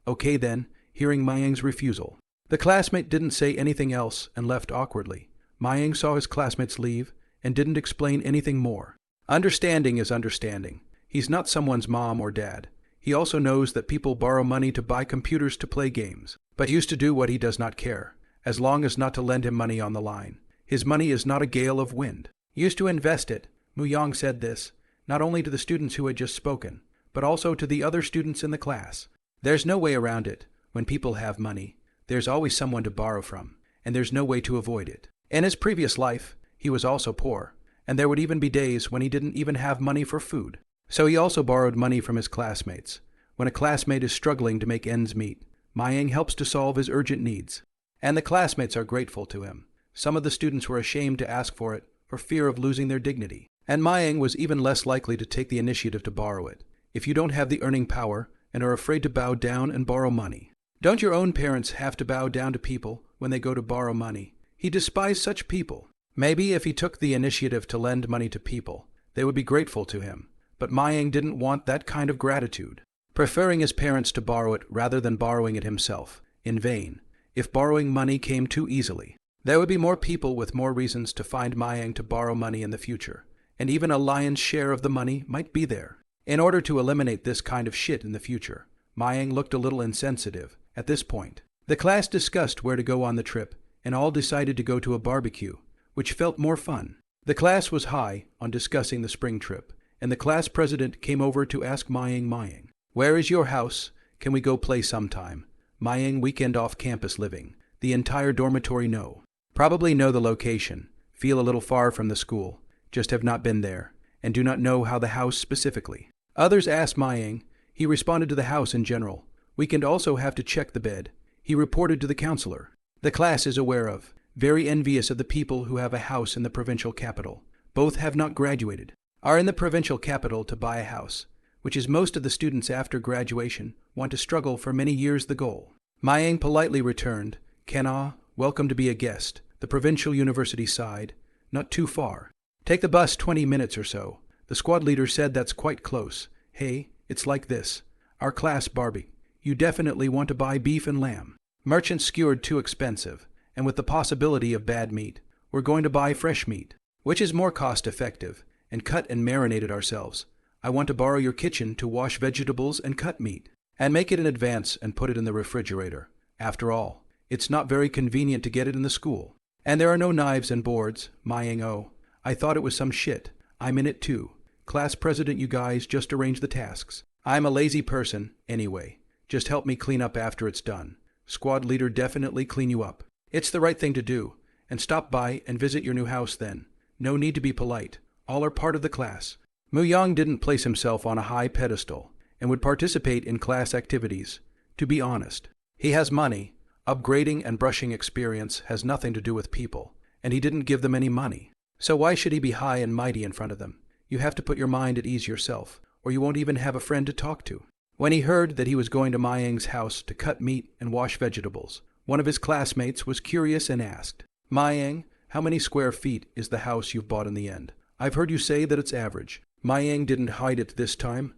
Okay then," hearing Mayang's refusal. The classmate didn't say anything else and left awkwardly. Mayang saw his classmates leave and didn't explain anything more. Understanding is understanding. He's not someone's mom or dad. He also knows that people borrow money to buy computers to play games, but used to do what he does not care, as long as not to lend him money on the line. His money is not a gale of wind. Used to invest it. Mu Yong said this, not only to the students who had just spoken, but also to the other students in the class. There's no way around it. When people have money, there's always someone to borrow from, and there's no way to avoid it. In his previous life, he was also poor, and there would even be days when he didn't even have money for food. So he also borrowed money from his classmates. When a classmate is struggling to make ends meet, Mayang helps to solve his urgent needs. And the classmates are grateful to him. Some of the students were ashamed to ask for it for fear of losing their dignity. And Mayang was even less likely to take the initiative to borrow it. If you don't have the earning power and are afraid to bow down and borrow money. Don't your own parents have to bow down to people when they go to borrow money? He despised such people. Maybe if he took the initiative to lend money to people, they would be grateful to him. But Mayang didn't want that kind of gratitude, preferring his parents to borrow it rather than borrowing it himself, in vain. If borrowing money came too easily, there would be more people with more reasons to find Mayang to borrow money in the future, and even a lion's share of the money might be there. In order to eliminate this kind of shit in the future, Mayang looked a little insensitive at this point. The class discussed where to go on the trip, and all decided to go to a barbecue, which felt more fun. The class was high on discussing the spring trip, and the class president came over to ask Maying, "Where is your house? Can we go play sometime?" Maying weekend off-campus living. The entire dormitory no. Probably know the location, feel a little far from the school, just have not been there, and do not know how the house specifically. Others asked Maying. He responded to the house in general. We can also have to check the bed. He reported to the counselor. The class is aware of. Very envious of the people who have a house in the provincial capital. Both have not graduated. Are in the provincial capital to buy a house, which is most of the students after graduation want to struggle for many years the goal. Maying politely returned, "Kana, welcome to be a guest. The provincial university side, not too far. Take the bus 20 minutes or so." The squad leader said that's quite close. "Hey, it's like this. Our class Barbie. You definitely want to buy beef and lamb. Merchant skewered too expensive, and with the possibility of bad meat. We're going to buy fresh meat, which is more cost effective, and cut and marinate it ourselves. I want to borrow your kitchen to wash vegetables and cut meat, and make it in advance and put it in the refrigerator. After all, it's not very convenient to get it in the school. And there are no knives and boards." Maying, "Oh, I thought it was some shit. I'm in it too. Class president, you guys just arrange the tasks. I'm a lazy person, anyway. Just help me clean up after it's done. Squad leader definitely clean you up. It's the right thing to do. And stop by and visit your new house then. No need to be polite. All are part of the class." Muyang didn't place himself on a high pedestal and would participate in class activities. To be honest, he has money. Upgrading and brushing experience has nothing to do with people, and he didn't give them any money. So why should he be high and mighty in front of them? You have to put your mind at ease yourself, or you won't even have a friend to talk to. When he heard that he was going to Maying's house to cut meat and wash vegetables, one of his classmates was curious and asked, "Maying, how many square feet is the house you've bought in the end? I've heard you say that it's average." Maying didn't hide it this time.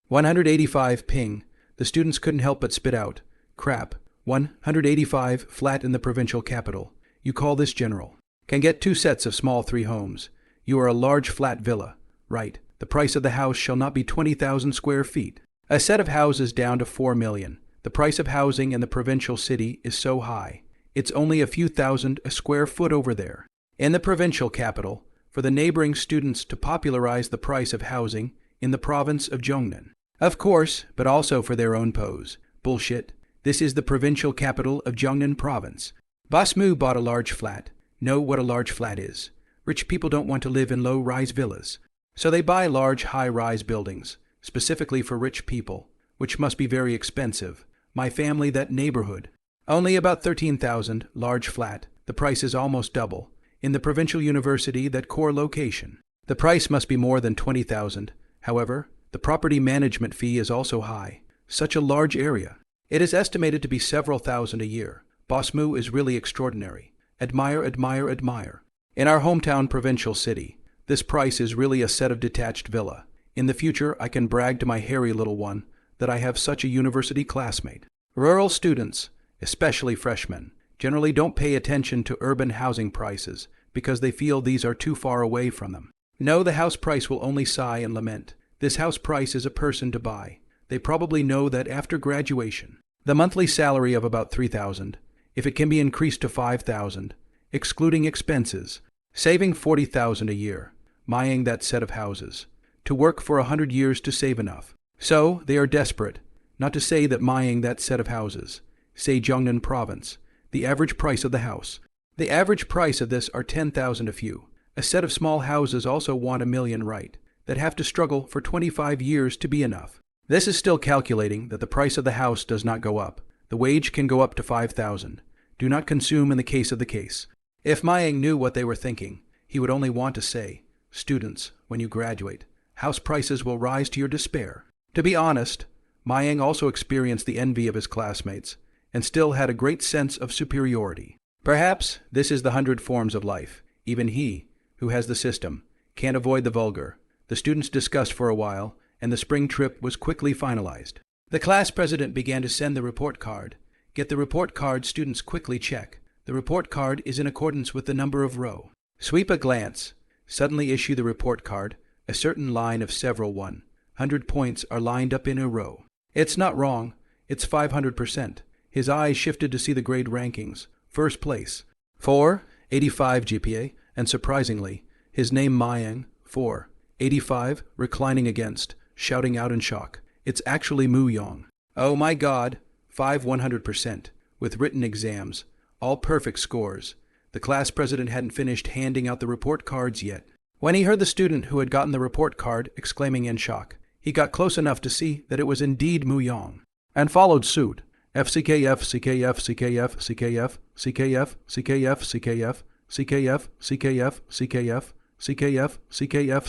185 ping. The students couldn't help but spit out. "Crap. 185 flat in the provincial capital. You call this general? Can get 2 sets of small 3 homes. You are a large flat villa. Right. The price of the house shall not be 20,000 square feet. A set of houses down to 4 million. The price of housing in the provincial city is so high. It's only a few thousand a square foot over there. In the provincial capital, for the neighboring students to popularize the price of housing in the province of Jongnan. Of course, but also for their own pose. Bullshit. This is the provincial capital of Jongnan province. Basmu bought a large flat. Know what a large flat is. Rich people don't want to live in low-rise villas. So they buy large high-rise buildings, specifically for rich people, which must be very expensive. My family, that neighborhood. Only about 13,000, large flat. The price is almost double. In the provincial university, that core location. The price must be more than 20,000. However, the property management fee is also high. Such a large area. It is estimated to be several thousand a year. Bosmu is really extraordinary. Admire, admire, admire. In our hometown provincial city, this price is really a set of detached villa. In the future, I can brag to my hairy little one that I have such a university classmate. Rural students, especially freshmen, generally don't pay attention to urban housing prices because they feel these are too far away from them. No, the house price will only sigh and lament. This house price is a person to buy. They probably know that after graduation, the monthly salary of about 3,000, if it can be increased to 5,000, excluding expenses, saving 40,000 a year, buying that set of houses, to work for 100 years to save enough. So they are desperate, not to say that buying that set of houses, say Jongnan province, the average price of the house. The average price of this are 10,000 a few. A set of small houses also want 1 million, right, that have to struggle for 25 years to be enough. This is still calculating that the price of the house does not go up. The wage can go up to 5,000. Do not consume in the case of the case. If Mayang knew what they were thinking, he would only want to say, "Students, when you graduate, house prices will rise to your despair." To be honest, Mayang also experienced the envy of his classmates, and still had a great sense of superiority. Perhaps this is the 100 forms of life. Even he, who has the system, can't avoid the vulgar. The students discussed for a while, and the spring trip was quickly finalized. The class president began to send the report card. Get the report card, students quickly check. The report card is in accordance with the number of row. Sweep a glance. Suddenly issue the report card. A certain line of several 100 points are lined up in a row. It's not wrong. It's 500%. His eyes shifted to see the grade rankings. First place, 4, 85 GPA, and surprisingly, his name Mayang, 4, 85, reclining against, shouting out in shock. It's actually Mu Yong. Oh my God, 100%, with written exams, all perfect scores. The class president hadn't finished handing out the report cards yet, when he heard the student who had gotten the report card exclaiming in shock. He got close enough to see that it was indeed Mu Yong, and followed suit. FCKF, CKF, CKF, CKF, CKF, CKF, CKF, CKF, CKF, CKF, CKF, CKF,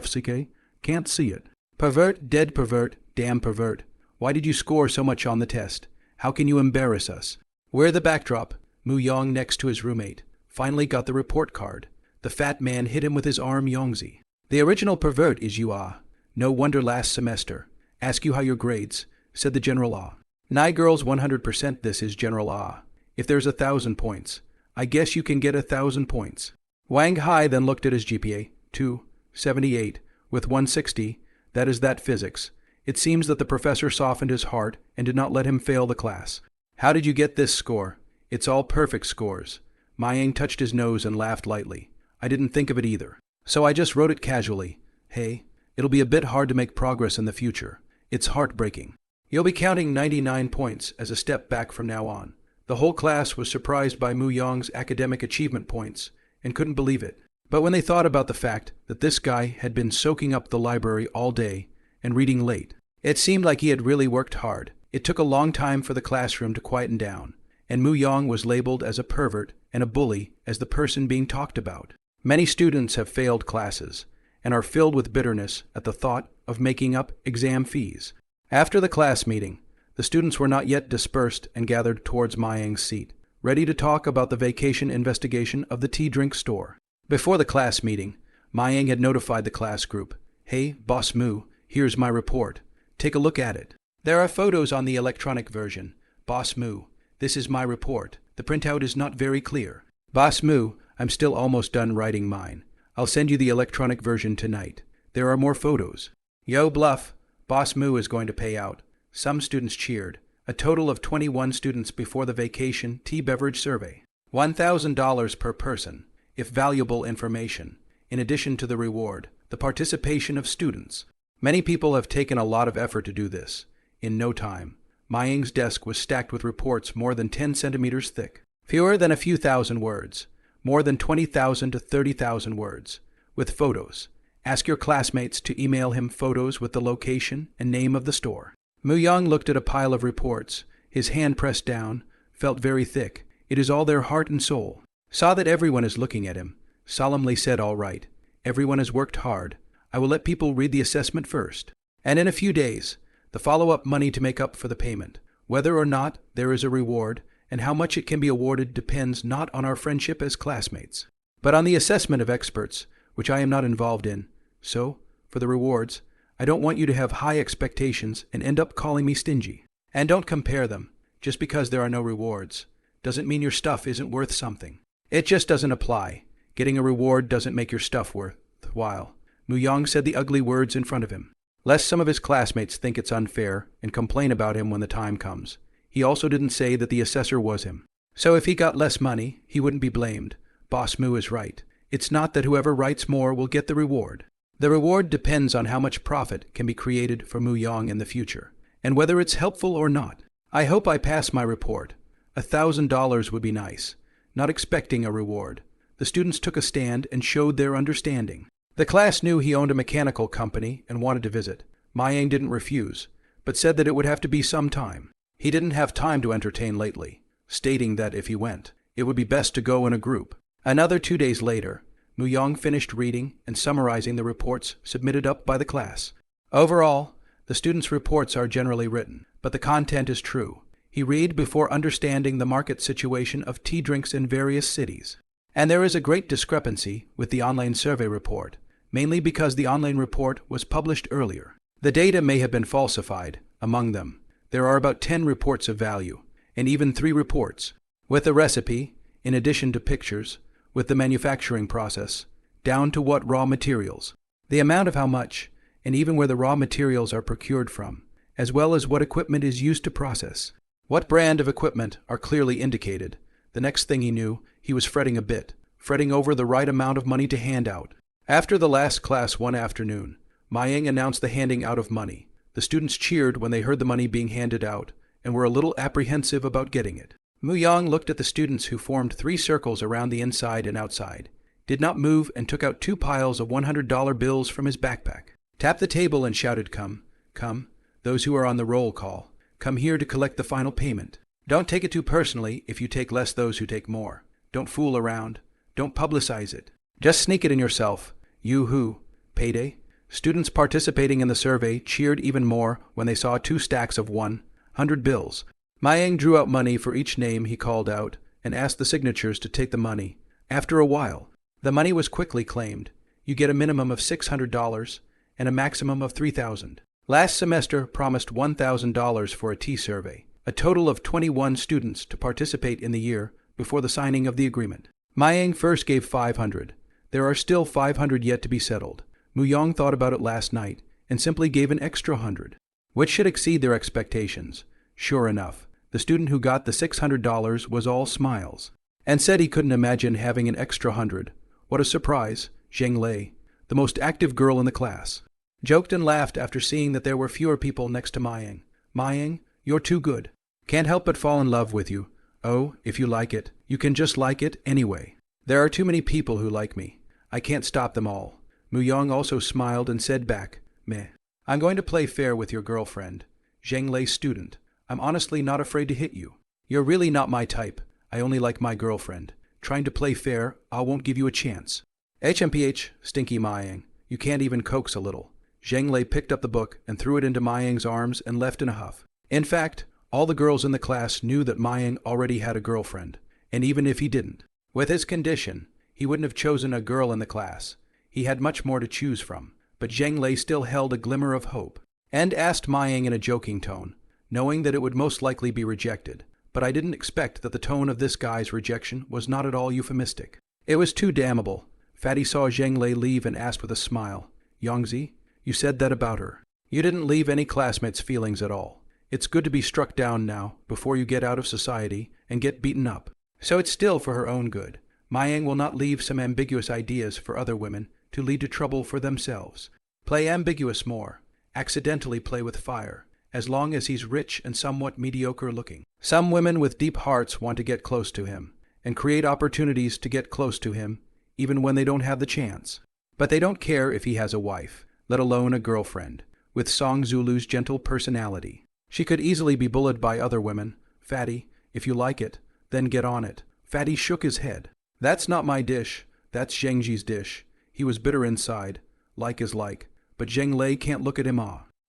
CKF, CK. Can't see it. Pervert, dead pervert, damn pervert. Why did you score so much on the test? How can you embarrass us? We're the backdrop. Mu Yong, next to his roommate, finally got the report card. The fat man hit him with his arm. Yongzi. The original pervert is you ah. No wonder last semester. Ask you how your grades, said the general ah. Nye girls 100% this is general ah. If there's 1,000 points, I guess you can get 1,000 points. Wang Hai then looked at his GPA, 278, with 160, that is that physics. It seems that the professor softened his heart and did not let him fail the class. How did you get this score? It's all perfect scores. Mayang touched his nose and laughed lightly. I didn't think of it either. So I just wrote it casually. Hey, it'll be a bit hard to make progress in the future. It's heartbreaking. You'll be counting 99 points as a step back from now on. The whole class was surprised by Mu Yong's academic achievement points and couldn't believe it. But when they thought about the fact that this guy had been soaking up the library all day and reading late, it seemed like he had really worked hard. It took a long time for the classroom to quieten down, and Mu Yong was labeled as a pervert and a bully as the person being talked about. Many students have failed classes and are filled with bitterness at the thought of making up exam fees. After the class meeting, the students were not yet dispersed and gathered towards Mayang's seat, ready to talk about the vacation investigation of the tea drink store. Before the class meeting, Mayang had notified the class group. Hey, Boss Mu, here's my report. Take a look at it. There are photos on the electronic version. Boss Mu, this is my report. The printout is not very clear. Boss Mu, I'm still almost done writing mine. I'll send you the electronic version tonight. There are more photos. Yo, Bluff. Boss Mu is going to pay out. Some students cheered. A total of 21 students before the vacation tea beverage survey. $1,000 per person, if valuable information, in addition to the reward, the participation of students. Many people have taken a lot of effort to do this. In no time, Mayang's desk was stacked with reports more than 10 centimeters thick. Fewer than a few thousand words. More than 20,000 to 30,000 words. With photos. Ask your classmates to email him photos with the location and name of the store. Mu Yong looked at a pile of reports, his hand pressed down, felt very thick. It is all their heart and soul. Saw that everyone is looking at him. Solemnly said, all right. Everyone has worked hard. I will let people read the assessment first. And in a few days, the follow-up money to make up for the payment. Whether or not there is a reward, and how much it can be awarded depends not on our friendship as classmates, but on the assessment of experts, which I am not involved in. So, for the rewards, I don't want you to have high expectations and end up calling me stingy. And don't compare them. Just because there are no rewards doesn't mean your stuff isn't worth something. It just doesn't apply. Getting a reward doesn't make your stuff worthwhile. Mu Yong said the ugly words in front of him, lest some of his classmates think it's unfair and complain about him when the time comes. He also didn't say that the assessor was him. So if he got less money, he wouldn't be blamed. Boss Mu is right. It's not that whoever writes more will get the reward. The reward depends on how much profit can be created for Mu Yong in the future, and whether it's helpful or not. I hope I pass my report. $1,000 would be nice. Not expecting a reward. The students took a stand and showed their understanding. The class knew he owned a mechanical company and wanted to visit. Mayang didn't refuse, but said that it would have to be some time. He didn't have time to entertain lately, stating that if he went, it would be best to go in a group. Another 2 days later, Mu Yong finished reading and summarizing the reports submitted up by the class. Overall, the students' reports are generally written, but the content is true. He read before understanding the market situation of tea drinks in various cities. And there is a great discrepancy with the online survey report, mainly because the online report was published earlier. The data may have been falsified. Among them, there are about 10 reports of value, and even 3 reports, with a recipe, in addition to pictures, with the manufacturing process, down to what raw materials, the amount of how much, and even where the raw materials are procured from, as well as what equipment is used to process. What brand of equipment are clearly indicated. The next thing he knew, he was fretting a bit, fretting over the right amount of money to hand out. After the last class one afternoon, Mayang announced the handing out of money. The students cheered when they heard the money being handed out and were a little apprehensive about getting it. Muyang looked at the students who formed 3 circles around the inside and outside, did not move, and took out 2 piles of $100 bills from his backpack. Tapped the table and shouted, "Come, come, those who are on the roll call. Come here to collect the final payment. Don't take it too personally if you take less those who take more. Don't fool around. Don't publicize it. Just sneak it in yourself. You who? Payday?" Students participating in the survey cheered even more when they saw 2 stacks of 100 bills. Mayang drew out money for each name he called out and asked the signatures to take the money. After a while, the money was quickly claimed. You get a minimum of $600 and a maximum of $3,000. Last semester promised $1,000 for a tea survey. A total of 21 students to participate in the year before the signing of the agreement. Mayang first gave 500. There are still 500 yet to be settled. Muyang thought about it last night and simply gave an extra 100, which should exceed their expectations. Sure enough, the student who got the $600 was all smiles, and said he couldn't imagine having an extra 100. What a surprise! Zheng Lei, the most active girl in the class, joked and laughed after seeing that there were fewer people next to Mayang. "Mayang, you're too good. Can't help but fall in love with you. Oh, if you like it, you can just like it anyway. There are too many people who like me. I can't stop them all." Muyang also smiled and said back, "Meh. I'm going to play fair with your girlfriend. Zheng Lei student. I'm honestly not afraid to hit you. You're really not my type. I only like my girlfriend. Trying to play fair, I won't give you a chance." HMPH, Stinky Mayang. You can't even coax a little. Zheng Lei picked up the book and threw it into Mayang's arms and left in a huff. In fact, all the girls in the class knew that Mayang already had a girlfriend, and even if he didn't, with his condition, he wouldn't have chosen a girl in the class. He had much more to choose from, but Zheng Lei still held a glimmer of hope, and asked Mayang in a joking tone, knowing that it would most likely be rejected. But I didn't expect that the tone of this guy's rejection was not at all euphemistic. It was too damnable. Fatty saw Zheng Lei leave and asked with a smile, "Yongzi, you said that about her. You didn't leave any classmates' feelings at all. It's good to be struck down now, before you get out of society and get beaten up. So it's still for her own good. Mayang will not leave some ambiguous ideas for other women to lead to trouble for themselves. Play ambiguous more. Accidentally play with fire, as long as he's rich and somewhat mediocre looking. Some women with deep hearts want to get close to him, and create opportunities to get close to him, even when they don't have the chance. But they don't care if he has a wife, let alone a girlfriend, with Song Zulu's gentle personality. She could easily be bullied by other women. Fatty, if you like it, then get on it." Fatty shook his head. "That's not my dish. That's Zhengji's dish." He was bitter inside. Like is like. But Zheng Lei can't look at him.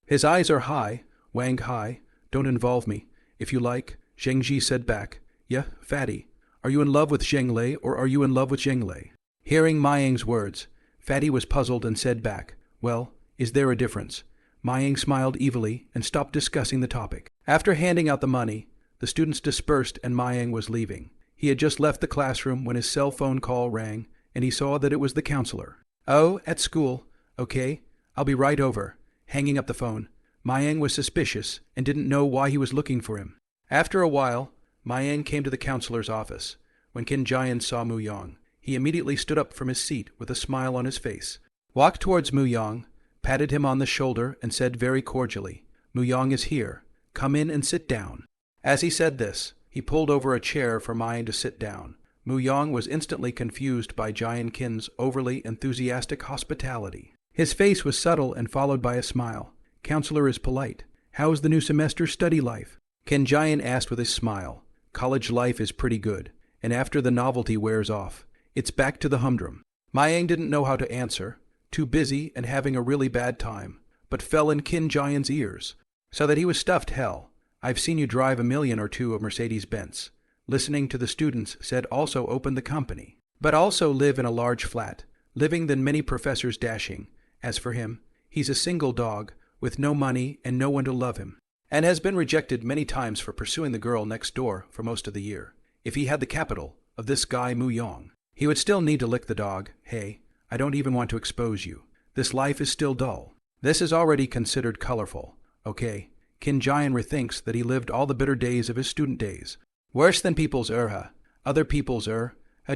His eyes are high. Wang high. "Don't involve me. If you like," Zhengji said back. "Yeah, Fatty. Are you in love with Zheng Lei or are you in love with Zheng Lei?" Hearing Mayang's words, Fatty was puzzled and said back, "Well, is there a difference?" Mayang smiled evilly and stopped discussing the topic. After handing out the money, the students dispersed and Mayang was leaving. He had just left the classroom when his cell phone call rang, and he saw that it was the counselor. "Oh, at school. Okay, I'll be right over." Hanging up the phone, Mayang was suspicious and didn't know why he was looking for him. After a while, Mayang came to the counselor's office. When Qin Jian saw Muyang, he immediately stood up from his seat with a smile on his face, walked towards Muyang, patted him on the shoulder, and said very cordially, "Muyang is here. Come in and sit down." As he said this, he pulled over a chair for Mayang to sit down. Muyang was instantly confused by Jian Qin's overly enthusiastic hospitality. His face was subtle and followed by a smile. "Counselor is polite. How is the new semester study life?" Qin Jian asked with a smile. "College life is pretty good, and after the novelty wears off, it's back to the humdrum." Mayang didn't know how to answer, too busy and having a really bad time, but fell in Qin Jian's ears, so that he was stuffed hell. "I've seen you drive 1,000,000 or 2 of Mercedes-Benz. Listening to the students said also open the company, but also live in a large flat, living than many professors dashing. As for him, he's a single dog, with no money and no one to love him, and has been rejected many times for pursuing the girl next door for most of the year. If he had the capital of this guy Muyang, he would still need to lick the dog. Hey, I don't even want to expose you. This life is still dull. This is already considered colorful. Okay, Qin Jian rethinks that he lived all the bitter days of his student days. Worse than people's other people's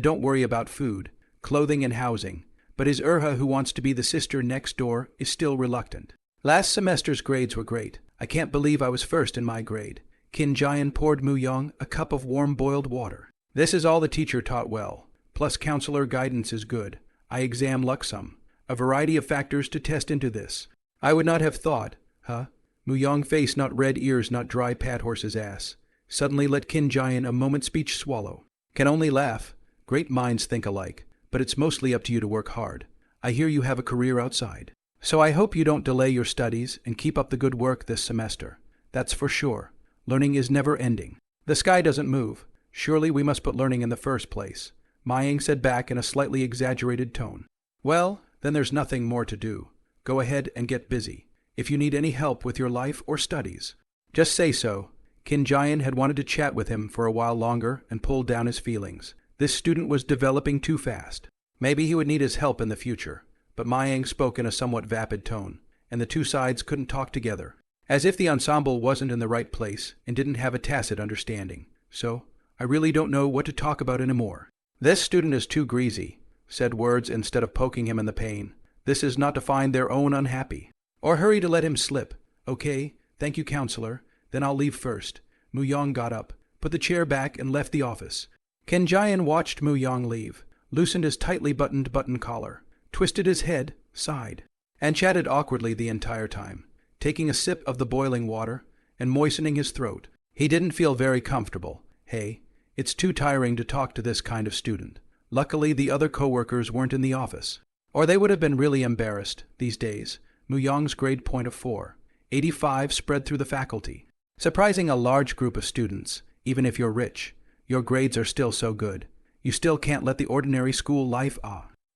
don't worry about food, clothing and housing. but his Urha who wants to be the sister next door is still reluctant. Last semester's grades were great. I can't believe I was first in my grade. Qin Jian poured Mu Yong a cup of warm boiled water. This is all the teacher taught well. Plus counselor guidance is good. I exam luck some. A variety of factors to test into this. I would not have thought, huh? Mu Yong face not red, ears not dry, pat horse's ass. Suddenly let Qin Jian a moment's speech swallow. Can only laugh. Great minds think alike, but it's mostly up to you to work hard. I hear you have a career outside. So I hope you don't delay your studies and keep up the good work this semester. That's for sure. Learning is never ending. The sky doesn't move. Surely we must put learning in the first place. Maying said back in a slightly exaggerated tone. Well, then there's nothing more to do. Go ahead and get busy. If you need any help with your life or studies, just say so. Qin Jian had wanted to chat with him for a while longer and pulled down his feelings. This student was developing too fast. Maybe he would need his help in the future, but Mayang spoke in a somewhat vapid tone, and the two sides couldn't talk together, as if the ensemble wasn't in the right place and didn't have a tacit understanding. So, I really don't know what to talk about anymore. This student is too greasy, said words instead of poking him in the pain. This is not to find their own unhappy. Or hurry to let him slip. Okay, thank you, counselor. Then I'll leave first. Mu Yong got up, put the chair back, and left the office. Qin Jian watched Mu Yong leave, loosened his tightly buttoned button collar, twisted his head, sighed, and chatted awkwardly the entire time, taking a sip of the boiling water and moistening his throat. He didn't feel very comfortable. Hey, it's too tiring to talk to this kind of student. Luckily, the other co-workers weren't in the office, or they would have been really embarrassed. These days, Mu Yong's grade point of 4.85 spread through the faculty, surprising a large group of students. Even if you're rich, your grades are still so good. You still can't let the ordinary school life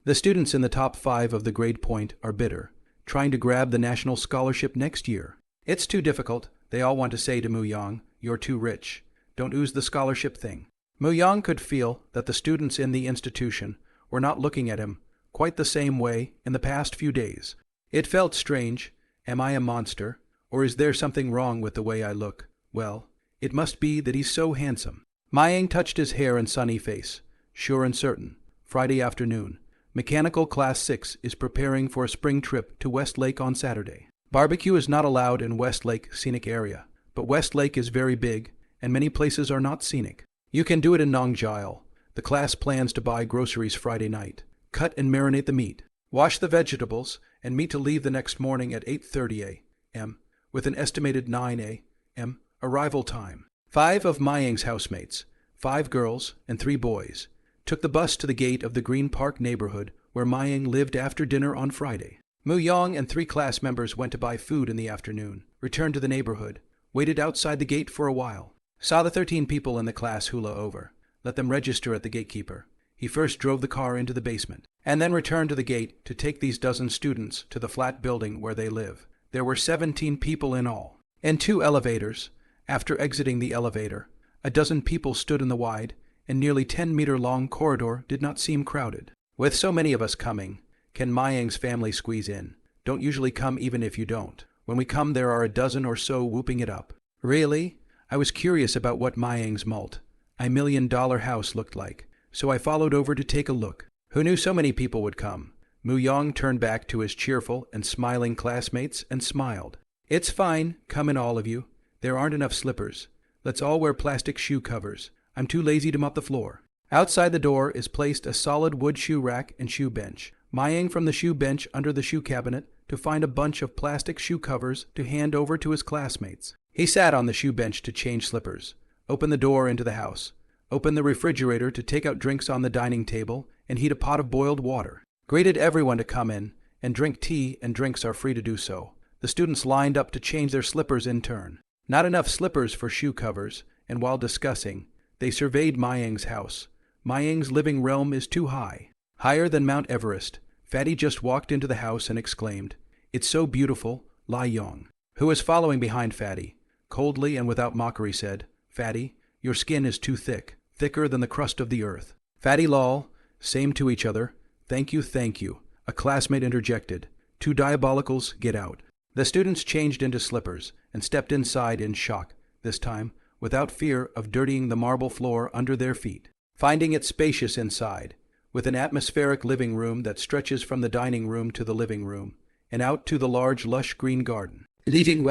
The students in the top 5 of the grade point are bitter, trying to grab the national scholarship next year. It's too difficult, they all want to say to Mu Yong, you're too rich. Don't ooze the scholarship thing. Mu Yong could feel that the students in the institution were not looking at him quite the same way in the past few days. It felt strange. Am I a monster? Or is there something wrong with the way I look? Well, it must be that he's so handsome. Mayang touched his hair and sunny face. Sure and certain. Friday afternoon. Mechanical Class 6 is preparing for a spring trip to Westlake on Saturday. Barbecue is not allowed in Westlake Scenic Area, but Westlake is very big, and many places are not scenic. You can do it in Nongjail. The class plans to buy groceries Friday night. Cut and marinate the meat. Wash the vegetables, and meet to leave the next morning at 8:30 a.m., with an estimated 9 a.m. arrival time. 5 of Mayang's housemates, 5 girls and 3 boys, took the bus to the gate of the Green Park neighborhood where Mayang lived after dinner on Friday. Mu Yong and 3 class members went to buy food in the afternoon, returned to the neighborhood, waited outside the gate for a while, saw the 13 people in the class hula over, let them register at the gatekeeper. He first drove the car into the basement, and then returned to the gate to take these dozen students to the flat building where they live. There were 17 people in all, and 2 elevators. After exiting the elevator, a dozen people stood in the wide and nearly 10-meter-long corridor did not seem crowded. With so many of us coming, can Mayang's family squeeze in? Don't usually come even if you don't. When we come there are a dozen or so whooping it up. Really? I was curious about what Mayang's $1 million house looked like, so I followed over to take a look. Who knew so many people would come? Mu Yong turned back to his cheerful and smiling classmates and smiled. It's fine, come in all of you. There aren't enough slippers. Let's all wear plastic shoe covers. I'm too lazy to mop the floor. Outside the door is placed a solid wood shoe rack and shoe bench. Mayang from the shoe bench under the shoe cabinet to find a bunch of plastic shoe covers to hand over to his classmates. He sat on the shoe bench to change slippers, opened the door into the house, opened the refrigerator to take out drinks on the dining table and heat a pot of boiled water. Greeted everyone to come in and drink tea, and drinks are free to do so. The students lined up to change their slippers in turn. Not enough slippers for shoe covers, and while discussing, they surveyed Mayang's house. Mayang's living realm is too high, higher than Mount Everest. Fatty just walked into the house and exclaimed, "It's so beautiful," Lai Yong, who was following behind Fatty, coldly and without mockery said, "Fatty, your skin is too thick, thicker than the crust of the earth." Fatty lol, same to each other, thank you, a classmate interjected. "Two diabolicals, get out." The students changed into slippers and stepped inside in shock, this time without fear of dirtying the marble floor under their feet. Finding it spacious inside, with an atmospheric living room that stretches from the dining room to the living room, and out to the large lush green garden. Leading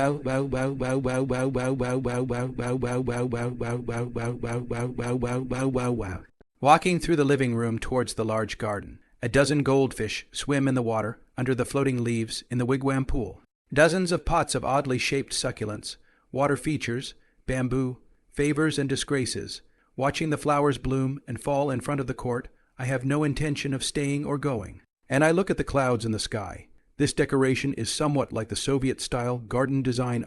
walking through the living room towards the large garden. A dozen goldfish swim in the water under the floating leaves in the wigwam pool. Dozens of pots of oddly shaped succulents, water features, bamboo, favors and disgraces. Watching the flowers bloom and fall in front of the court, I have no intention of staying or going. And I look at the clouds in the sky. This decoration is somewhat like the Soviet-style garden design.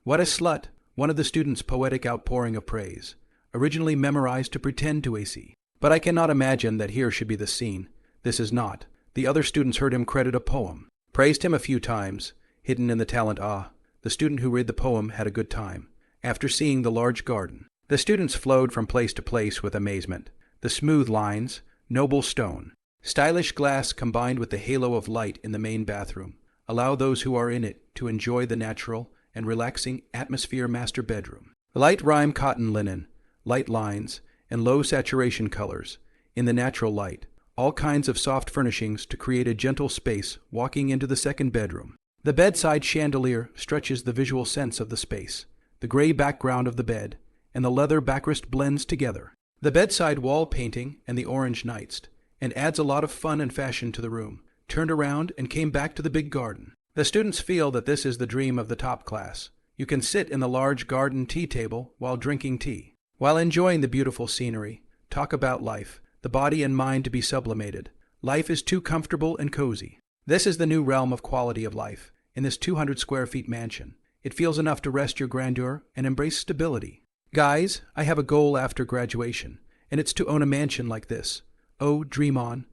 What a slut! One of the students' poetic outpouring of praise, originally memorized to pretend to AC. But I cannot imagine that here should be the scene. This is not. The other students heard him credit a poem, praised him a few times, hidden in the talent. The student who read the poem had a good time. After seeing the large garden, the students flowed from place to place with amazement. The smooth lines, noble stone, stylish glass combined with the halo of light in the main bathroom allow those who are in it to enjoy the natural and relaxing atmosphere master bedroom. Light rime cotton linen, light lines, and low saturation colors in the natural light. All kinds of soft furnishings to create a gentle space walking into the second bedroom. The bedside chandelier stretches the visual sense of the space. The gray background of the bed and the leather backrest blends together. The bedside wall painting and the orange nightst, and adds a lot of fun and fashion to the room. Turned around and came back to the big garden. The students feel that this is the dream of the top class. You can sit in the large garden tea table while drinking tea, while enjoying the beautiful scenery. Talk about life, the body and mind to be sublimated. Life is too comfortable and cozy. This is the new realm of quality of life. In this 200 square feet mansion, it feels enough to rest your grandeur and embrace stability. Guys, I have a goal after graduation, and it's to own a mansion like this. Oh, dream on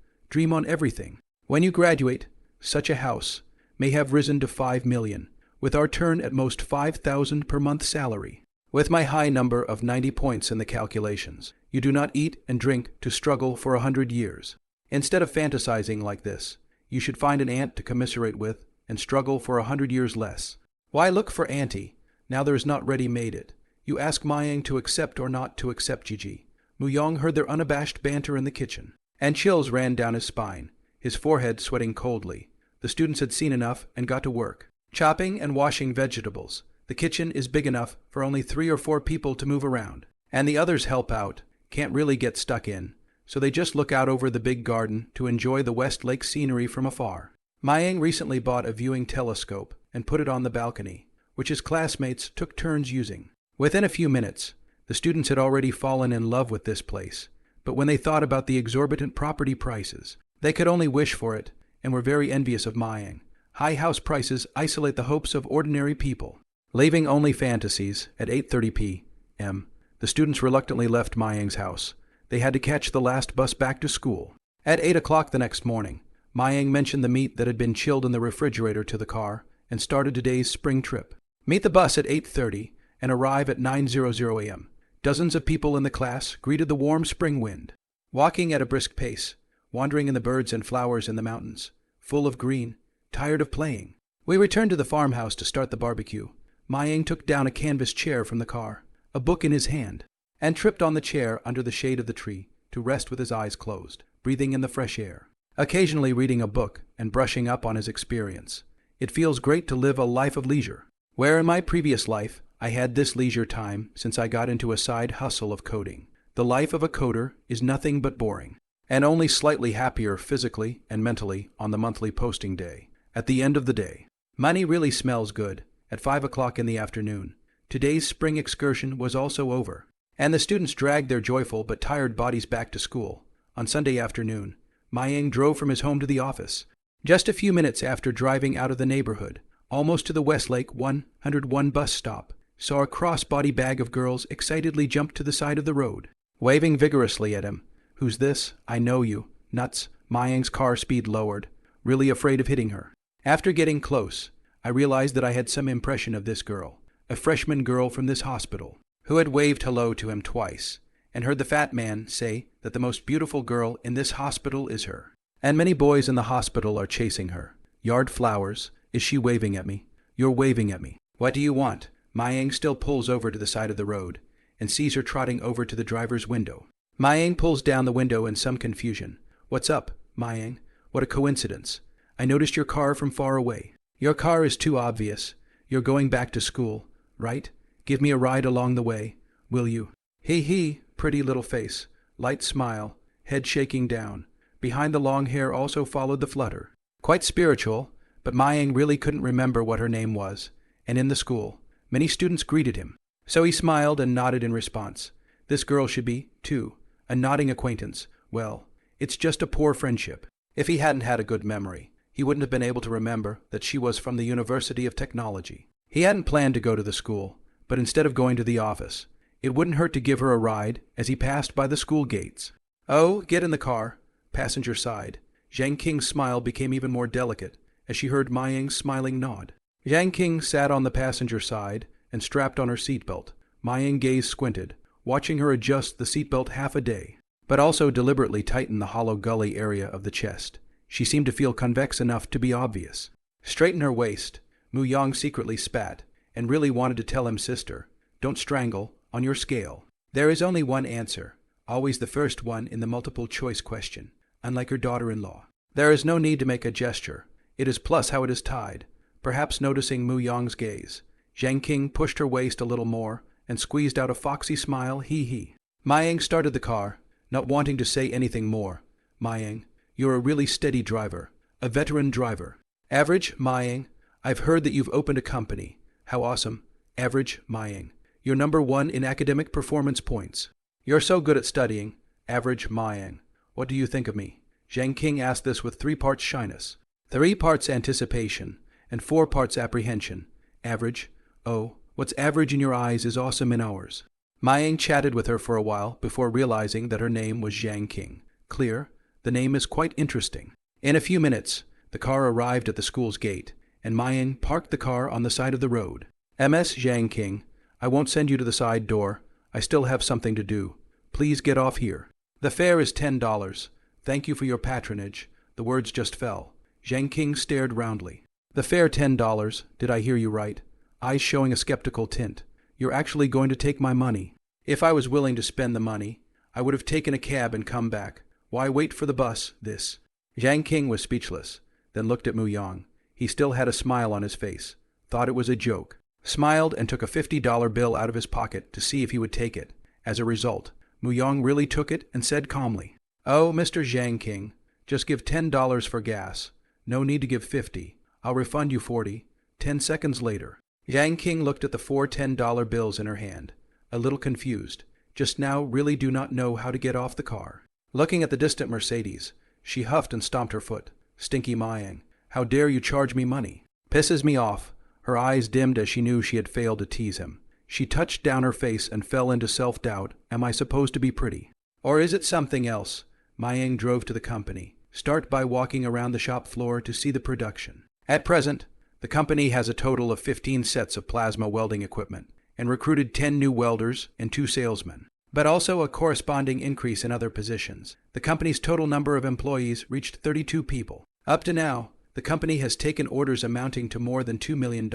everything. When you graduate, such a house may have risen to 5 million, with our turn at most 5,000 per month salary. With my high number of 90 points in the calculations, you do not eat and drink to struggle for 100 years. Instead of fantasizing like this, you should find an aunt to commiserate with and struggle for 100 years less. Why look for auntie? Now there is not ready-made it. You ask Mayang to accept or not to accept Gigi. Muyong heard their unabashed banter in the kitchen, and chills ran down his spine, his forehead sweating coldly. The students had seen enough and got to work, chopping and washing vegetables. The kitchen is big enough for only 3 or 4 people to move around, and the others help out, can't really get stuck in, so they just look out over the big garden to enjoy the West Lake scenery from afar. Mayang recently bought a viewing telescope and put it on the balcony, which his classmates took turns using. Within a few minutes, the students had already fallen in love with this place, but when they thought about the exorbitant property prices, they could only wish for it and were very envious of Mayang. High house prices isolate the hopes of ordinary people. Leaving only fantasies at 8:30 p.m., the students reluctantly left Mayang's house. They had to catch the last bus back to school. At 8 o'clock the next morning, Mayang mentioned the meat that had been chilled in the refrigerator to the car and started today's spring trip. Meet the bus at 8:30 and arrive at 9:00 a.m. Dozens of people in the class greeted the warm spring wind, walking at a brisk pace, wandering in the birds and flowers in the mountains, full of green, tired of playing. We returned to the farmhouse to start the barbecue. Mayang took down a canvas chair from the car, a book in his hand, and tripped on the chair under the shade of the tree to rest with his eyes closed, breathing in the fresh air, occasionally reading a book and brushing up on his experience. It feels great to live a life of leisure, where in my previous life I had this leisure time since I got into a side hustle of coding. The life of a coder is nothing but boring, and only slightly happier physically and mentally on the monthly posting day. At the end of the day, money really smells good. At 5 o'clock in the afternoon, today's spring excursion was also over, and the students dragged their joyful but tired bodies back to school. On Sunday afternoon, Mayang drove from his home to the office. Just a few minutes after driving out of the neighborhood, almost to the Westlake 101 bus stop, saw a cross-body bag of girls excitedly jump to the side of the road, waving vigorously at him. "Who's this? I know you." Nuts. Mayang's car speed lowered, really afraid of hitting her. After getting close, I realized that I had some impression of this girl, a freshman girl from this hospital, who had waved hello to him twice, and heard the fat man say that the most beautiful girl in this hospital is her. And many boys in the hospital are chasing her. Yard flowers. Is she waving at me? You're waving at me. What do you want? Mayang still pulls over to the side of the road and sees her trotting over to the driver's window. Mayang pulls down the window in some confusion. What's up, Mayang? What a coincidence. I noticed your car from far away. Your car is too obvious. You're going back to school, right? Give me a ride along the way, will you? Hee, pretty little face, light smile, head shaking down. Behind the long hair also followed the flutter. Quite spiritual, but Mayang really couldn't remember what her name was. And in the school, many students greeted him. So he smiled and nodded in response. This girl should be, too, a nodding acquaintance. Well, it's just a poor friendship. If he hadn't had a good memory, he wouldn't have been able to remember that she was from the University of Technology. He hadn't planned to go to the school, but instead of going to the office, it wouldn't hurt to give her a ride as he passed by the school gates. Oh, get in the car. Passenger side. Zhang Qing's smile became even more delicate as she heard Mayang's smiling nod. Zhang Qing sat on the passenger side and strapped on her seatbelt. Mayang's gaze squinted, watching her adjust the seatbelt half a day, but also deliberately tighten the hollow gully area of the chest. She seemed to feel convex enough to be obvious. Straighten her waist. Mu Yang secretly spat and really wanted to tell him, sister, don't strangle, on your scale. There is only one answer, always the first one in the multiple choice question, unlike her daughter-in-law. There is no need to make a gesture. It is plus how it is tied. Perhaps noticing Mu Yang's gaze, Zhang Qing pushed her waist a little more and squeezed out a foxy smile, hee. Mayang started the car, not wanting to say anything more. Mayang, you're a really steady driver, a veteran driver. Average, Mayang, I've heard that you've opened a company. How awesome. Average, Mayang. You're number 1 in academic performance points. You're so good at studying. Average, Mayang. What do you think of me? Zhang Qing asked this with 3 parts shyness, 3 parts anticipation, and 4 parts apprehension. Average? Oh, what's average in your eyes is awesome in ours. Mayang chatted with her for a while before realizing that her name was Zhang Qing. Clear? The name is quite interesting. In a few minutes, the car arrived at the school's gate, and Mayang parked the car on the side of the road. Ms. Zhang Qing, I won't send you to the side door. I still have something to do. Please get off here. The fare is $10. Thank you for your patronage. The words just fell. Zhang Qing stared roundly. The fare $10. Did I hear you right? Eyes showing a skeptical tint. You're actually going to take my money. If I was willing to spend the money, I would have taken a cab and come back. Why wait for the bus, this? Zhang Qing was speechless, then looked at Mu Yang. He still had a smile on his face. Thought it was a joke. Smiled and took a $50 bill out of his pocket to see if he would take it. As a result, Mu Yang really took it and said calmly, Oh, Mr. Zhang Qing, just give $10 for gas. No need to give 50. I'll refund you 40. 10 seconds later. Zhang Qing looked at the 4 $10 bills in her hand, a little confused. Just now really do not know how to get off the car. Looking at the distant Mercedes, she huffed and stomped her foot. Stinky Mayang, how dare you charge me money? Pisses me off. Her eyes dimmed as she knew she had failed to tease him. She touched down her face and fell into self-doubt. Am I supposed to be pretty? Or is it something else? Mayang drove to the company. Start by walking around the shop floor to see the production. At present, the company has a total of 15 sets of plasma welding equipment and recruited 10 new welders and 2 salesmen, but also a corresponding increase in other positions. The company's total number of employees reached 32 people. Up to now, the company has taken orders amounting to more than $2 million.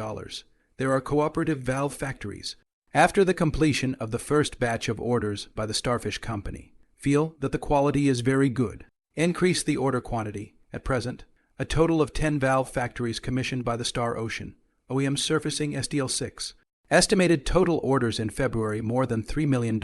There are cooperative valve factories. After the completion of the first batch of orders by the Starfish Company, feel that the quality is very good. Increase the order quantity. At present, a total of 10 valve factories commissioned by the Star Ocean, OEM surfacing SDL6. Estimated total orders in February more than $3 million,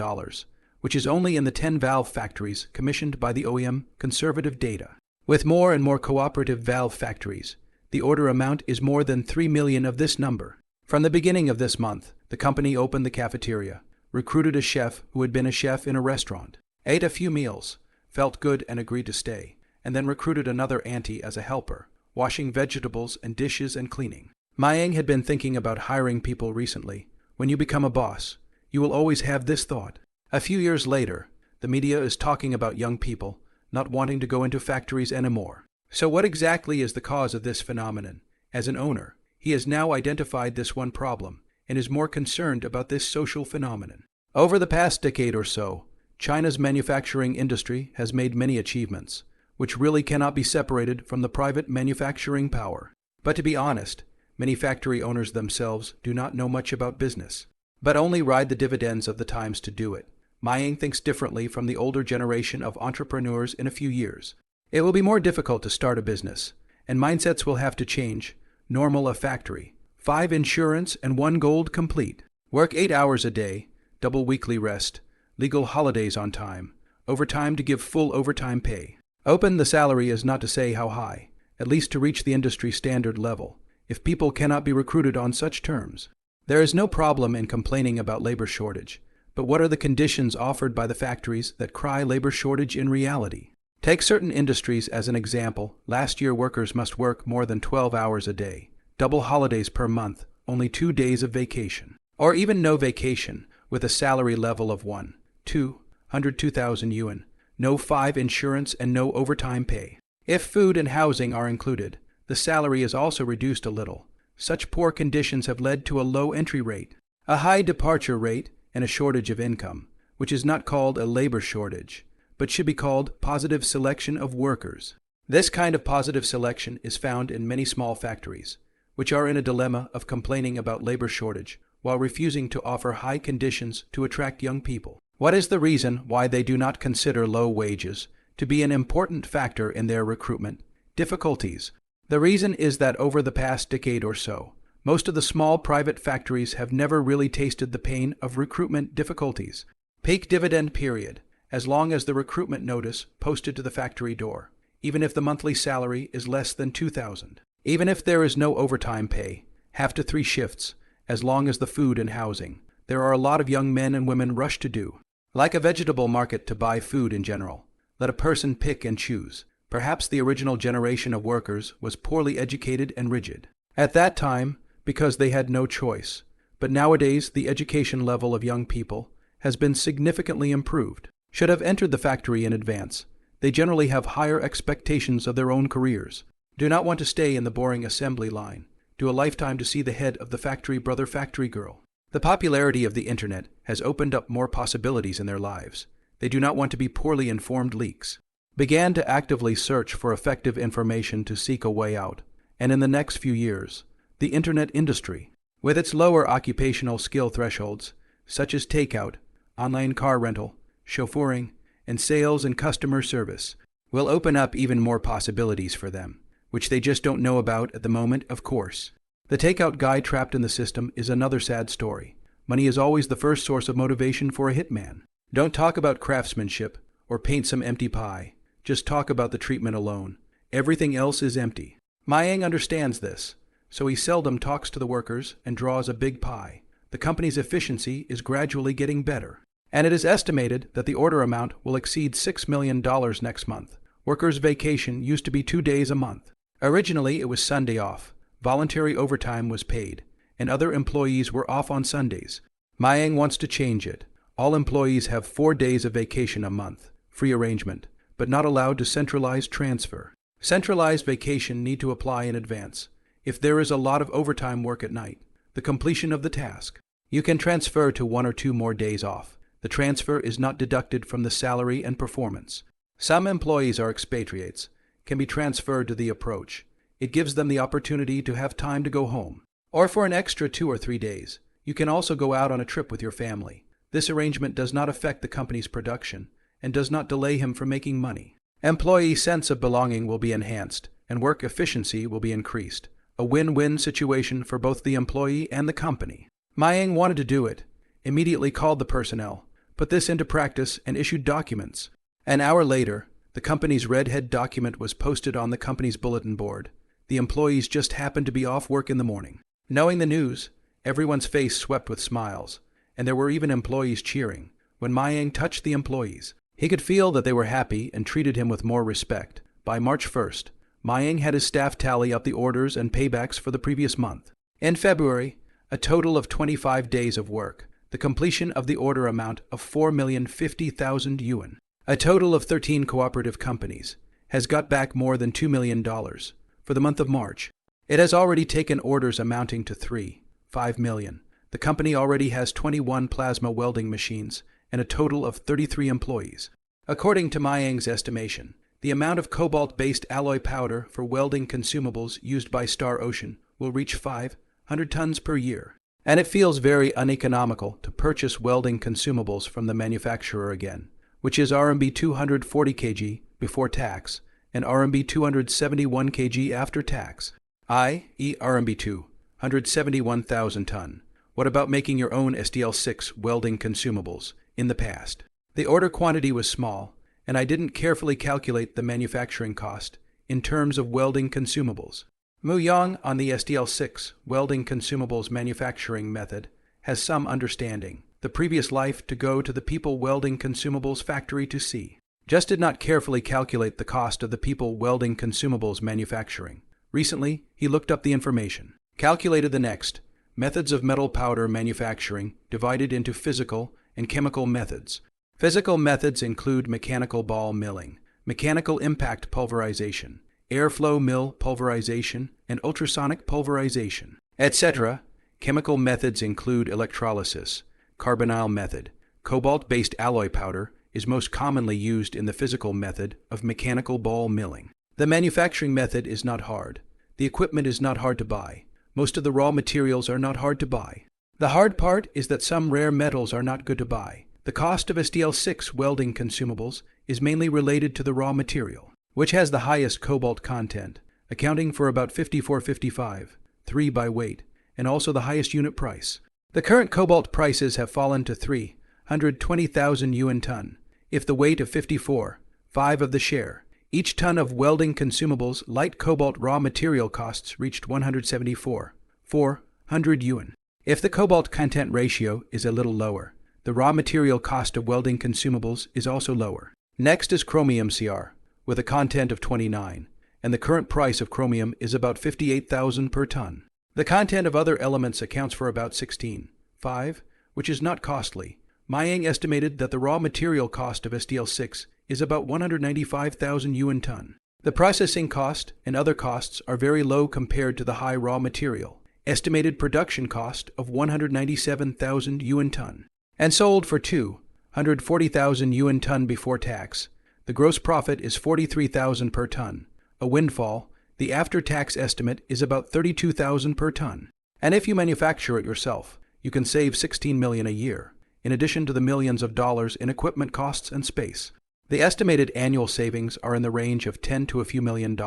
which is only in the 10 valve factories commissioned by the OEM conservative data. With more and more cooperative valve factories, the order amount is more than 3 million of this number. From the beginning of this month, the company opened the cafeteria, recruited a chef who had been a chef in a restaurant, ate a few meals, felt good and agreed to stay, and then recruited another auntie as a helper, washing vegetables and dishes and cleaning. Mayang had been thinking about hiring people recently. When you become a boss, you will always have this thought. A few years later, the media is talking about young people not wanting to go into factories anymore. So what exactly is the cause of this phenomenon? As an owner, he has now identified this one problem and is more concerned about this social phenomenon. Over the past decade or so, China's manufacturing industry has made many achievements, which really cannot be separated from the private manufacturing power. But to be honest, many factory owners themselves do not know much about business, but only ride the dividends of the times to do it. Mayang thinks differently from the older generation of entrepreneurs in a few years. It will be more difficult to start a business, and mindsets will have to change. Normal a factory. 5 insurance and 1 gold complete. Work 8 hours a day, double weekly rest, legal holidays on time, overtime to give full overtime pay. Open the salary is not to say how high, at least to reach the industry standard level, if people cannot be recruited on such terms. There is no problem in complaining about labor shortage, but what are the conditions offered by the factories that cry labor shortage in reality? Take certain industries as an example. Last year workers must work more than 12 hours a day, double holidays per month, only 2 days of vacation, or even no vacation, with a salary level of 102,000 yuan, no 5 insurance and no overtime pay. If food and housing are included, the salary is also reduced a little. Such poor conditions have led to a low entry rate, a high departure rate, and a shortage of income, which is not called a labor shortage, but should be called positive selection of workers. This kind of positive selection is found in many small factories, which are in a dilemma of complaining about labor shortage while refusing to offer high conditions to attract young people. What is the reason why they do not consider low wages to be an important factor in their recruitment difficulties? The reason is that over the past decade or so, most of the small private factories have never really tasted the pain of recruitment difficulties. Peak dividend period, as long as the recruitment notice posted to the factory door, even if the monthly salary is less than 2,000. Even if there is no overtime pay, half to 3 shifts, as long as the food and housing, there are a lot of young men and women rush to do. Like a vegetable market to buy food in general, let a person pick and choose. Perhaps the original generation of workers was poorly educated and rigid at that time because they had no choice. But nowadays the education level of young people has been significantly improved. Should have entered the factory in advance. They generally have higher expectations of their own careers. Do not want to stay in the boring assembly line. Do a lifetime to see the head of the factory brother factory girl. The popularity of the internet has opened up more possibilities in their lives. They do not want to be poorly informed leaks. Began to actively search for effective information to seek a way out, and in the next few years, the internet industry, with its lower occupational skill thresholds, such as takeout, online car rental, chauffeuring, and sales and customer service, will open up even more possibilities for them, which they just don't know about at the moment, of course. The takeout guy trapped in the system is another sad story. Money is always the first source of motivation for a hitman. Don't talk about craftsmanship or paint some empty pie. Just talk about the treatment alone. Everything else is empty. Mayang understands this, so he seldom talks to the workers and draws a big pie. The company's efficiency is gradually getting better, and it is estimated that the order amount will exceed $6 million next month. Workers' vacation used to be 2 days a month. Originally, it was Sunday off. Voluntary overtime was paid, and other employees were off on Sundays. Mayang wants to change it. All employees have 4 days of vacation a month, free arrangement, but not allowed to centralized transfer. Centralized vacation need to apply in advance. If there is a lot of overtime work at night, the completion of the task, you can transfer to 1 or 2 more days off. The transfer is not deducted from the salary and performance. Some employees are expatriates, can be transferred to the approach. It gives them the opportunity to have time to go home. Or for an extra 2 or 3 days, you can also go out on a trip with your family. This arrangement does not affect the company's production and does not delay him from making money. Employee sense of belonging will be enhanced, and work efficiency will be increased. A win-win situation for both the employee and the company. Mayang wanted to do it, immediately called the personnel, put this into practice, and issued documents. An hour later, the company's redhead document was posted on the company's bulletin board. The employees just happened to be off work in the morning. Knowing the news, everyone's face swept with smiles, and there were even employees cheering. When Mayang touched the employees, he could feel that they were happy and treated him with more respect. By March 1st, Mayang had his staff tally up the orders and paybacks for the previous month. In February, a total of 25 days of work, the completion of the order amount of 4,050,000 yuan. A total of 13 cooperative companies has got back more than $2 million for the month of March. It has already taken orders amounting to 5 million. The company already has 21 plasma welding machines and a total of 33 employees. According to Mayang's estimation, the amount of cobalt-based alloy powder for welding consumables used by Star Ocean will reach 500 tons per year, and it feels very uneconomical to purchase welding consumables from the manufacturer again, which is RMB 240 kg before tax and RMB 271 kg after tax. i.e. RMB 271,000 ton. What about making your own STL6 welding consumables in the past? The order quantity was small, and I didn't carefully calculate the manufacturing cost in terms of welding consumables. Mu Yang on the STL6 welding consumables manufacturing method has some understanding. The previous life to go to the people welding consumables factory to see. Just did not carefully calculate the cost of the people welding consumables manufacturing. Recently, he looked up the information. Calculated the next. Methods of metal powder manufacturing divided into physical and chemical methods. Physical methods include mechanical ball milling, mechanical impact pulverization, airflow mill pulverization, and ultrasonic pulverization, etc. Chemical methods include electrolysis, carbonyl method. Cobalt-based alloy powder is most commonly used in the physical method of mechanical ball milling. The manufacturing method is not hard. The equipment is not hard to buy. Most of the raw materials are not hard to buy. The hard part is that some rare metals are not good to buy. The cost of STL6 welding consumables is mainly related to the raw material, which has the highest cobalt content, accounting for about 54.55, 3 by weight, and also the highest unit price. The current cobalt prices have fallen to 320,000 yuan ton, if the weight of 54.5 of the share. Each ton of welding consumables light cobalt raw material costs reached 174,400 yuan. If the cobalt content ratio is a little lower, the raw material cost of welding consumables is also lower. Next is chromium Cr, with a content of 29, and the current price of chromium is about 58,000 per ton. The content of other elements accounts for about 16.5, which is not costly. Mayang estimated that the raw material cost of STL6 is about 195,000 yuan ton. The processing cost and other costs are very low compared to the high raw material. Estimated production cost of 197,000 yuan ton. And sold for 240,000 yuan ton before tax. The gross profit is 43,000 per ton. A windfall. The after-tax estimate is about 32,000 per ton. And if you manufacture it yourself, you can save 16 million a year, in addition to the millions of dollars in equipment costs and space. The estimated annual savings are in the range of 10 to a few $1 million.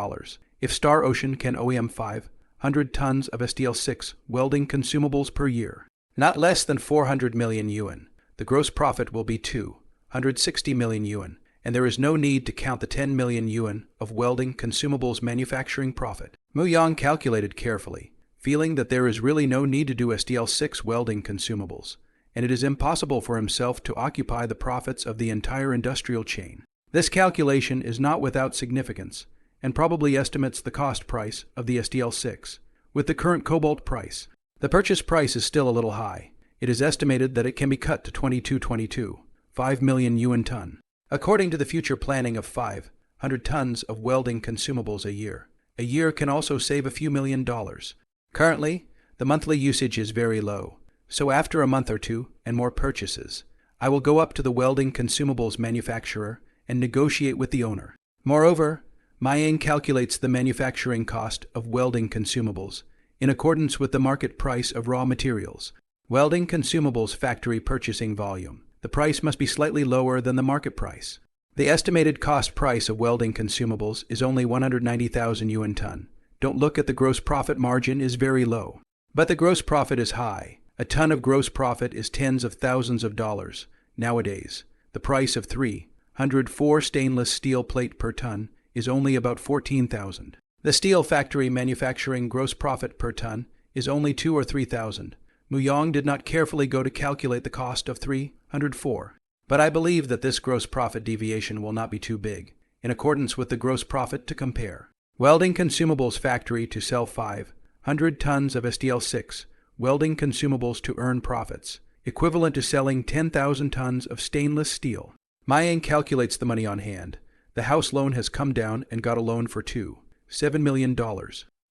If Star Ocean can OEM 500 tons of STL6 welding consumables per year, not less than 400 million yuan, the gross profit will be 260 million yuan, and there is no need to count the 10 million yuan of welding consumables manufacturing profit. Mu Yang calculated carefully, feeling that there is really no need to do STL6 welding consumables, and it is impossible for himself to occupy the profits of the entire industrial chain. This calculation is not without significance, and probably estimates the cost price of the STL6, with the current cobalt price. The purchase price is still a little high. It is estimated that it can be cut to 5 million yuan ton. According to the future planning of 500 tons of welding consumables a year can also save a few $1 million. Currently, the monthly usage is very low. So after a month or two and more purchases, I will go up to the welding consumables manufacturer and negotiate with the owner. Moreover, Mayang calculates the manufacturing cost of welding consumables in accordance with the market price of raw materials. Welding consumables factory purchasing volume. The price must be slightly lower than the market price. The estimated cost price of welding consumables is only 190,000 yuan ton. Don't look at the gross profit margin is very low. But the gross profit is high. A ton of gross profit is tens of thousands of dollars. Nowadays, the price of 304 stainless steel plate per ton is only about 14,000. The steel factory manufacturing gross profit per ton is only 2 or 3,000. Mu Yang did not carefully go to calculate the cost of 304. But I believe that this gross profit deviation will not be too big, in accordance with the gross profit to compare. Welding consumables factory to sell 500 tons of STL6 welding consumables to earn profits, equivalent to selling 10,000 tons of stainless steel. Mayang calculates the money on hand. The house loan has come down and got a loan for $7 million.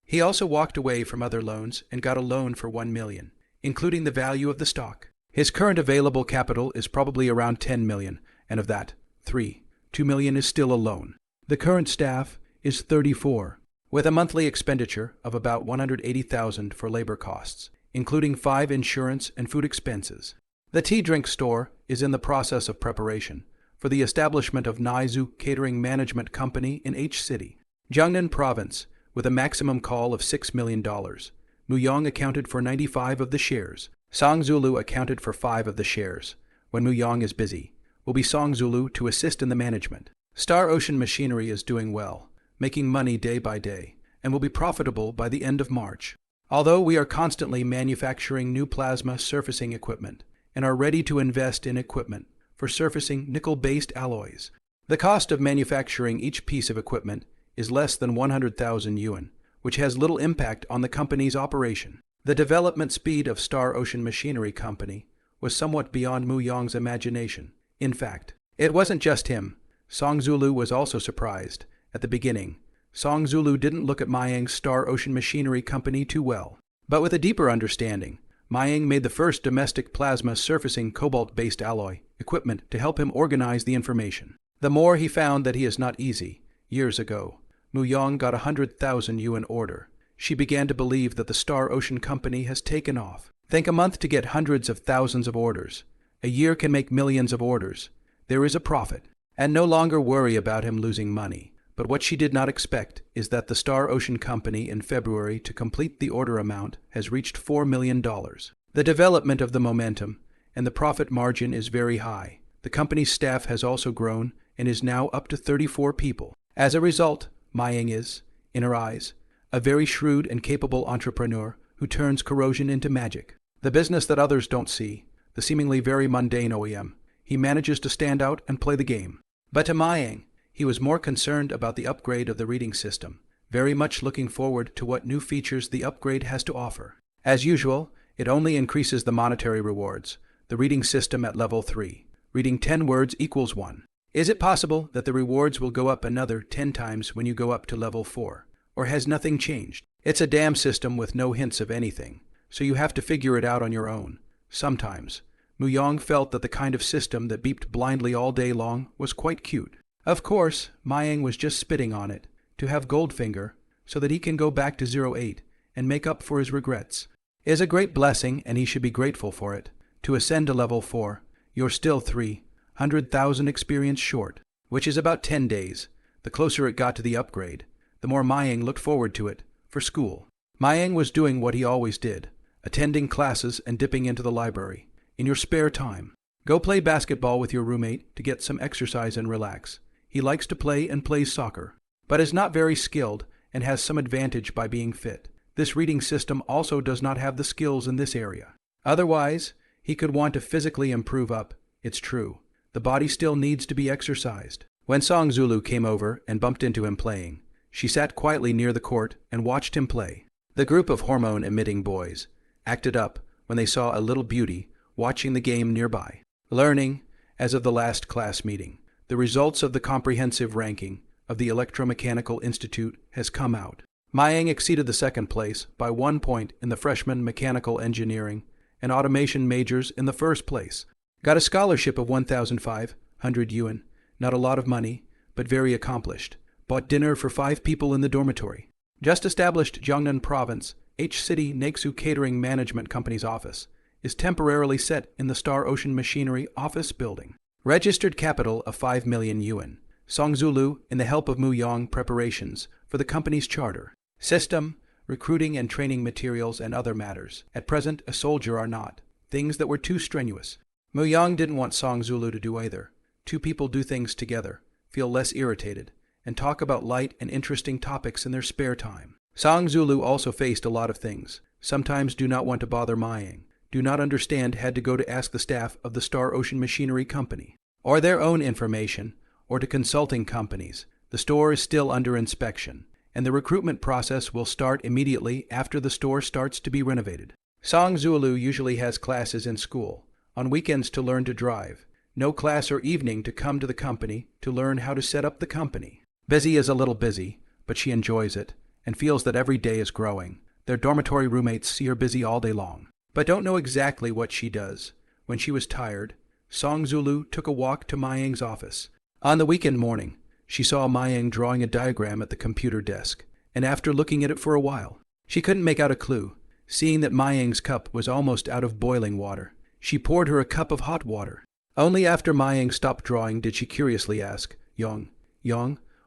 He also walked away from other loans and got a loan for $1 million, including the value of the stock. His current available capital is probably around 10 million, and of that, 2 million is still a loan. The current staff is 34, with a monthly expenditure of about 180,000 for labor costs, including 5 insurance and food expenses. The tea drink store is in the process of preparation. for the establishment of Naizu Catering Management Company in H City, Jiangnan Province, with a maximum call of $6 million. Muyang accounted for 95 of the shares. Song Zulu accounted for 5 of the shares. When Muyang is busy, will be Song Zulu to assist in the management. Star Ocean Machinery is doing well, making money day by day, and will be profitable by the end of March. Although we are constantly manufacturing new plasma surfacing equipment and are ready to invest in equipment for surfacing nickel-based alloys, the cost of manufacturing each piece of equipment is less than 100,000 yuan, which has little impact on the company's operation. The development speed of Star Ocean Machinery Company was somewhat beyond Muyang's imagination. In fact, it wasn't just him. Song Zulu was also surprised. At the beginning, Song Zulu didn't look at Mayang's Star Ocean Machinery Company too well. But with a deeper understanding, Mayang made the first domestic plasma surfacing cobalt-based alloy equipment to help him organize the information. The more he found that he is not easy. Years ago, Muyang got 100,000 yuan order. She began to believe that the Star Ocean Company has taken off. Think a month to get hundreds of thousands of orders. A year can make millions of orders. There is a profit. And no longer worry about him losing money. But what she did not expect is that the Star Ocean Company in February to complete the order amount has reached $4 million. The development of the momentum and the profit margin is very high. The company's staff has also grown and is now up to 34 people. As a result, Mayang is, in her eyes, a very shrewd and capable entrepreneur who turns corrosion into magic. The business that others don't see, the seemingly very mundane OEM, he manages to stand out and play the game. But to Mayang, he was more concerned about the upgrade of the reading system, very much looking forward to what new features the upgrade has to offer. As usual, it only increases the monetary rewards. The reading system at level 3. Reading 10 words equals 1. Is it possible that the rewards will go up another 10 times when you go up to level 4? Or has nothing changed? It's a damn system with no hints of anything, so you have to figure it out on your own. Sometimes, Muyang felt that the kind of system that beeped blindly all day long was quite cute. Of course, Mayang was just spitting on it, to have Goldfinger, so that he can go back to 08 and make up for his regrets. It is a great blessing, and he should be grateful for it. To ascend to level 4, you're still 300,000 experience short, which is about 10 days. The closer it got to the upgrade, the more Mayang looked forward to it, for school. Mayang was doing what he always did, attending classes and dipping into the library. In your spare time, go play basketball with your roommate to get some exercise and relax. He likes to play and plays soccer, but is not very skilled and has some advantage by being fit. This reading system also does not have the skills in this area. Otherwise, he could want to physically improve up. It's true. The body still needs to be exercised. When Song Zulu came over and bumped into him playing, she sat quietly near the court and watched him play. The group of hormone-emitting boys acted up when they saw a little beauty watching the game nearby. Learning, as of the last class meeting, the results of the comprehensive ranking of the Electromechanical Institute has come out. Mayang exceeded the second place by 1 point in the freshman mechanical engineering and automation majors in the first place. Got a scholarship of 1,500 yuan, not a lot of money, but very accomplished. Bought dinner for 5 people in the dormitory. Just established Jiangnan Province, H City Naizu Catering Management Company's office is temporarily set in the Star Ocean Machinery office building. Registered capital of 5 million yuan. Song Zulu in the help of Muyang preparations for the company's charter. System, recruiting and training materials and other matters. At present, a soldier are not. Things that were too strenuous. Muyang didn't want Song Zulu to do either. 2 people do things together, feel less irritated, and talk about light and interesting topics in their spare time. Song Zulu also faced a lot of things. Sometimes do not want to bother Mayang. Do not understand had to go to ask the staff of the Star Ocean Machinery Company, or their own information, or to consulting companies. The store is still under inspection, and the recruitment process will start immediately after the store starts to be renovated. Song Zulu usually has classes in school, on weekends to learn to drive, no class or evening to come to the company to learn how to set up the company. Busy is a little busy, but she enjoys it, and feels that every day is growing. Their dormitory roommates see her busy all day long, but don't know exactly what she does. When she was tired, Song Zulu took a walk to Mayang's office. On the weekend morning, she saw Mayang drawing a diagram at the computer desk, and after looking at it for a while, she couldn't make out a clue. Seeing that Mayang's cup was almost out of boiling water, she poured her a cup of hot water. Only after Mayang stopped drawing did she curiously ask, Yong,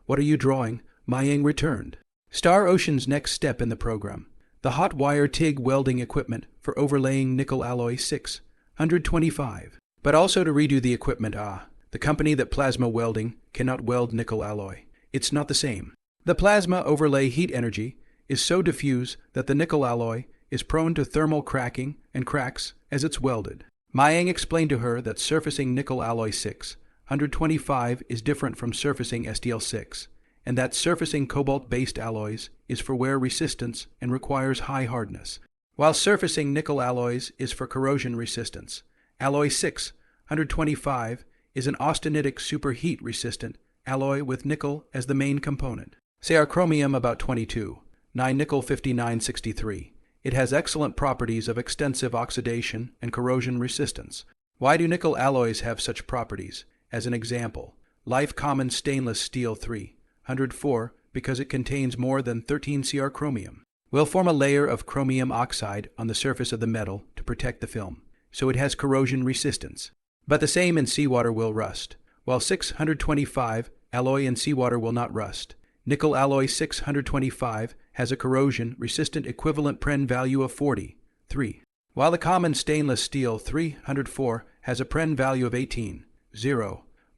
what are you drawing? Mayang returned. Star Ocean's next step in the program. The hot wire TIG welding equipment for overlaying nickel alloy 625. But also to redo the equipment. The company that plasma welding cannot weld nickel alloy. It's not the same. The plasma overlay heat energy is so diffuse that the nickel alloy is prone to thermal cracking and cracks as it's welded. Mayang explained to her that surfacing nickel alloy 625 is different from surfacing SDL6, and that surfacing cobalt-based alloys is for wear resistance and requires high hardness, while surfacing nickel alloys is for corrosion resistance. Alloy 625 is an austenitic superheat resistant alloy with nickel as the main component. Say chromium about 22, 9 nickel 5963. It has excellent properties of extensive oxidation and corrosion resistance. Why do nickel alloys have such properties? As an example, Life Common Stainless Steel 304, because it contains more than 13 Cr chromium, will form a layer of chromium oxide on the surface of the metal to protect the film, so it has corrosion resistance. But the same in seawater will rust, while 625 alloy in seawater will not rust. Nickel alloy 625 has a corrosion-resistant equivalent Pren value of 43, while the common stainless steel 304 has a Pren value of 18,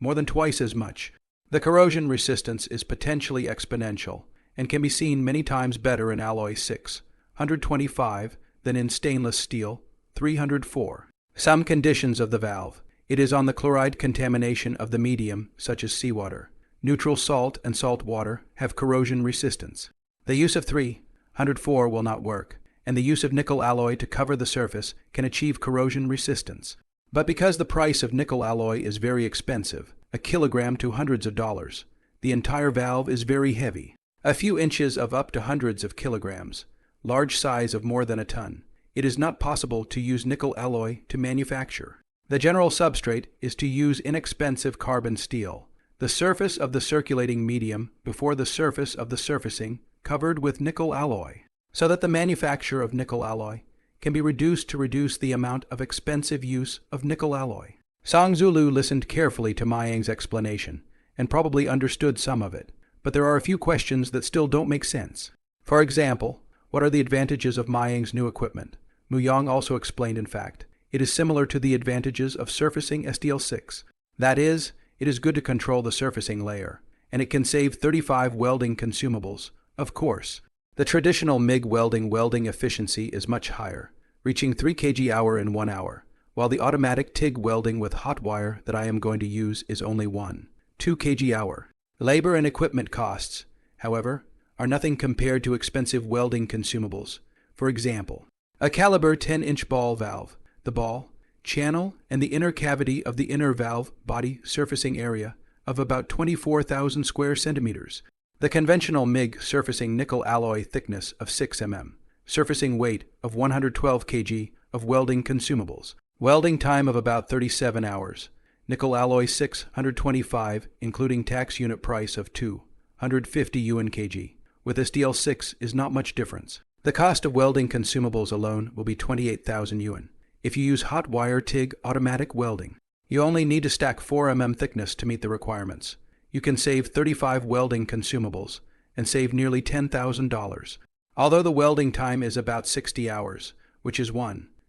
more than twice as much. The corrosion resistance is potentially exponential and can be seen many times better in alloy 625 than in stainless steel 304. Some conditions of the valve. It is on the chloride contamination of the medium, such as seawater. Neutral salt and salt water have corrosion resistance. The use of 304 will not work, and the use of nickel alloy to cover the surface can achieve corrosion resistance. But because the price of nickel alloy is very expensive, a kilogram to hundreds of dollars, the entire valve is very heavy, a few inches of up to hundreds of kilograms, large size of more than a ton. It is not possible to use nickel alloy to manufacture. The general substrate is to use inexpensive carbon steel. The surface of the circulating medium before the surface of the surfacing covered with nickel alloy, so that the manufacture of nickel alloy can be reduced to reduce the amount of expensive use of nickel alloy. Sang Zulu listened carefully to Mayang's explanation and probably understood some of it, but there are a few questions that still don't make sense. For example, what are the advantages of Mayang's new equipment? Muyang also explained, in fact, it is similar to the advantages of surfacing SDL6. That is, it is good to control the surfacing layer, and it can save 35 welding consumables. Of course, the traditional MIG welding efficiency is much higher, reaching 3 kg/h in 1 hour, while the automatic TIG welding with hot wire that I am going to use is only 2 kg/h. Labor and equipment costs, however, are nothing compared to expensive welding consumables. For example, a caliber 10-inch ball valve, the ball, channel, and the inner cavity of the inner valve body surfacing area of about 24,000 square centimeters. The conventional MIG surfacing nickel alloy thickness of 6 mm, surfacing weight of 112 kg of welding consumables, welding time of about 37 hours, nickel alloy 625 including tax unit price of 250 yuan kg. With SDL6 is not much difference. The cost of welding consumables alone will be 28,000 yuan. If you use hot wire TIG automatic welding, you only need to stack 4 mm thickness to meet the requirements. You can save 35 welding consumables and save nearly $10,000. Although the welding time is about 60 hours, which is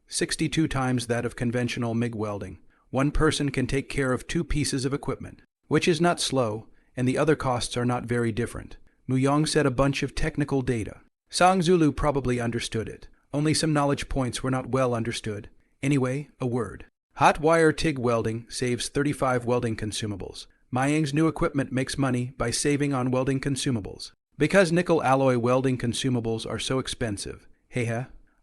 62 times that of conventional MIG welding, one person can take care of 2 pieces of equipment, which is not slow, and the other costs are not very different. Muyang said a bunch of technical data. Sang Zulu probably understood it. Only some knowledge points were not well understood. Anyway, a word. Hot wire TIG welding saves 35 welding consumables. Mayang's new equipment makes money by saving on welding consumables. Because nickel alloy welding consumables are so expensive,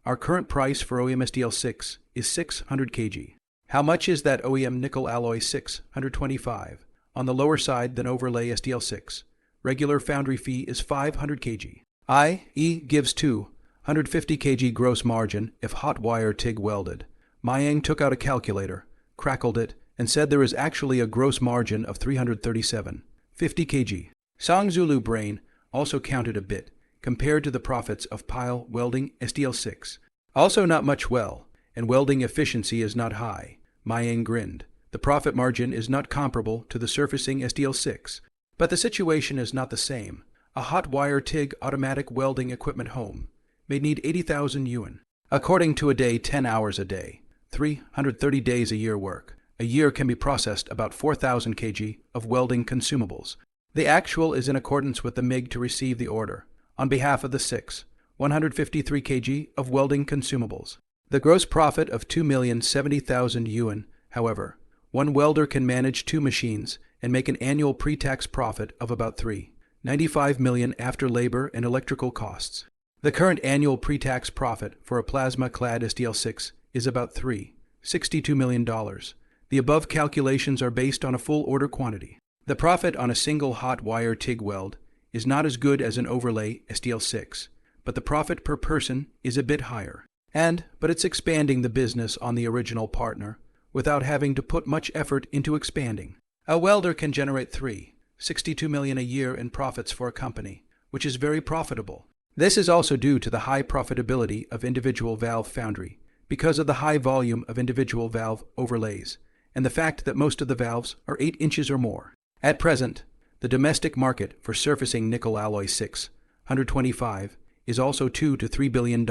our current price for OEM SDL6 is 600 kg. How much is that OEM nickel alloy 625? On the lower side than overlay SDL6. Regular foundry fee is 500 kg. i.e. gives 250 kg gross margin if hot wire TIG welded. Mayang took out a calculator, crackled it, and said there is actually a gross margin of 337.50 kg. Sang Zulu brain also counted a bit, compared to the profits of pile welding SDL6. Also not much well, and welding efficiency is not high. Mayang grinned. The profit margin is not comparable to the surfacing SDL6, but the situation is not the same. A hot wire TIG automatic welding equipment home may need 80,000 yuan. According to a day, 10 hours a day, 330 days a year work. A year can be processed about 4,000 kg of welding consumables. The actual is in accordance with the MIG to receive the order. On behalf of the 153 kg of welding consumables. The gross profit of 2,070,000 yuan, however, one welder can manage 2 machines and make an annual pre-tax profit of about 3.95 million after labor and electrical costs. The current annual pre-tax profit for a plasma-clad SDL6 is about $3.62 million. The above calculations are based on a full order quantity. The profit on a single hot wire TIG weld is not as good as an overlay SDL6, but the profit per person is a bit higher. But it's expanding the business on the original partner without having to put much effort into expanding. A welder can generate $3.62 million a year in profits for a company, which is very profitable. This is also due to the high profitability of individual valve foundry, because of the high volume of individual valve overlays, and the fact that most of the valves are 8 inches or more. At present, the domestic market for surfacing nickel alloy 625 is also $2 to $3 billion.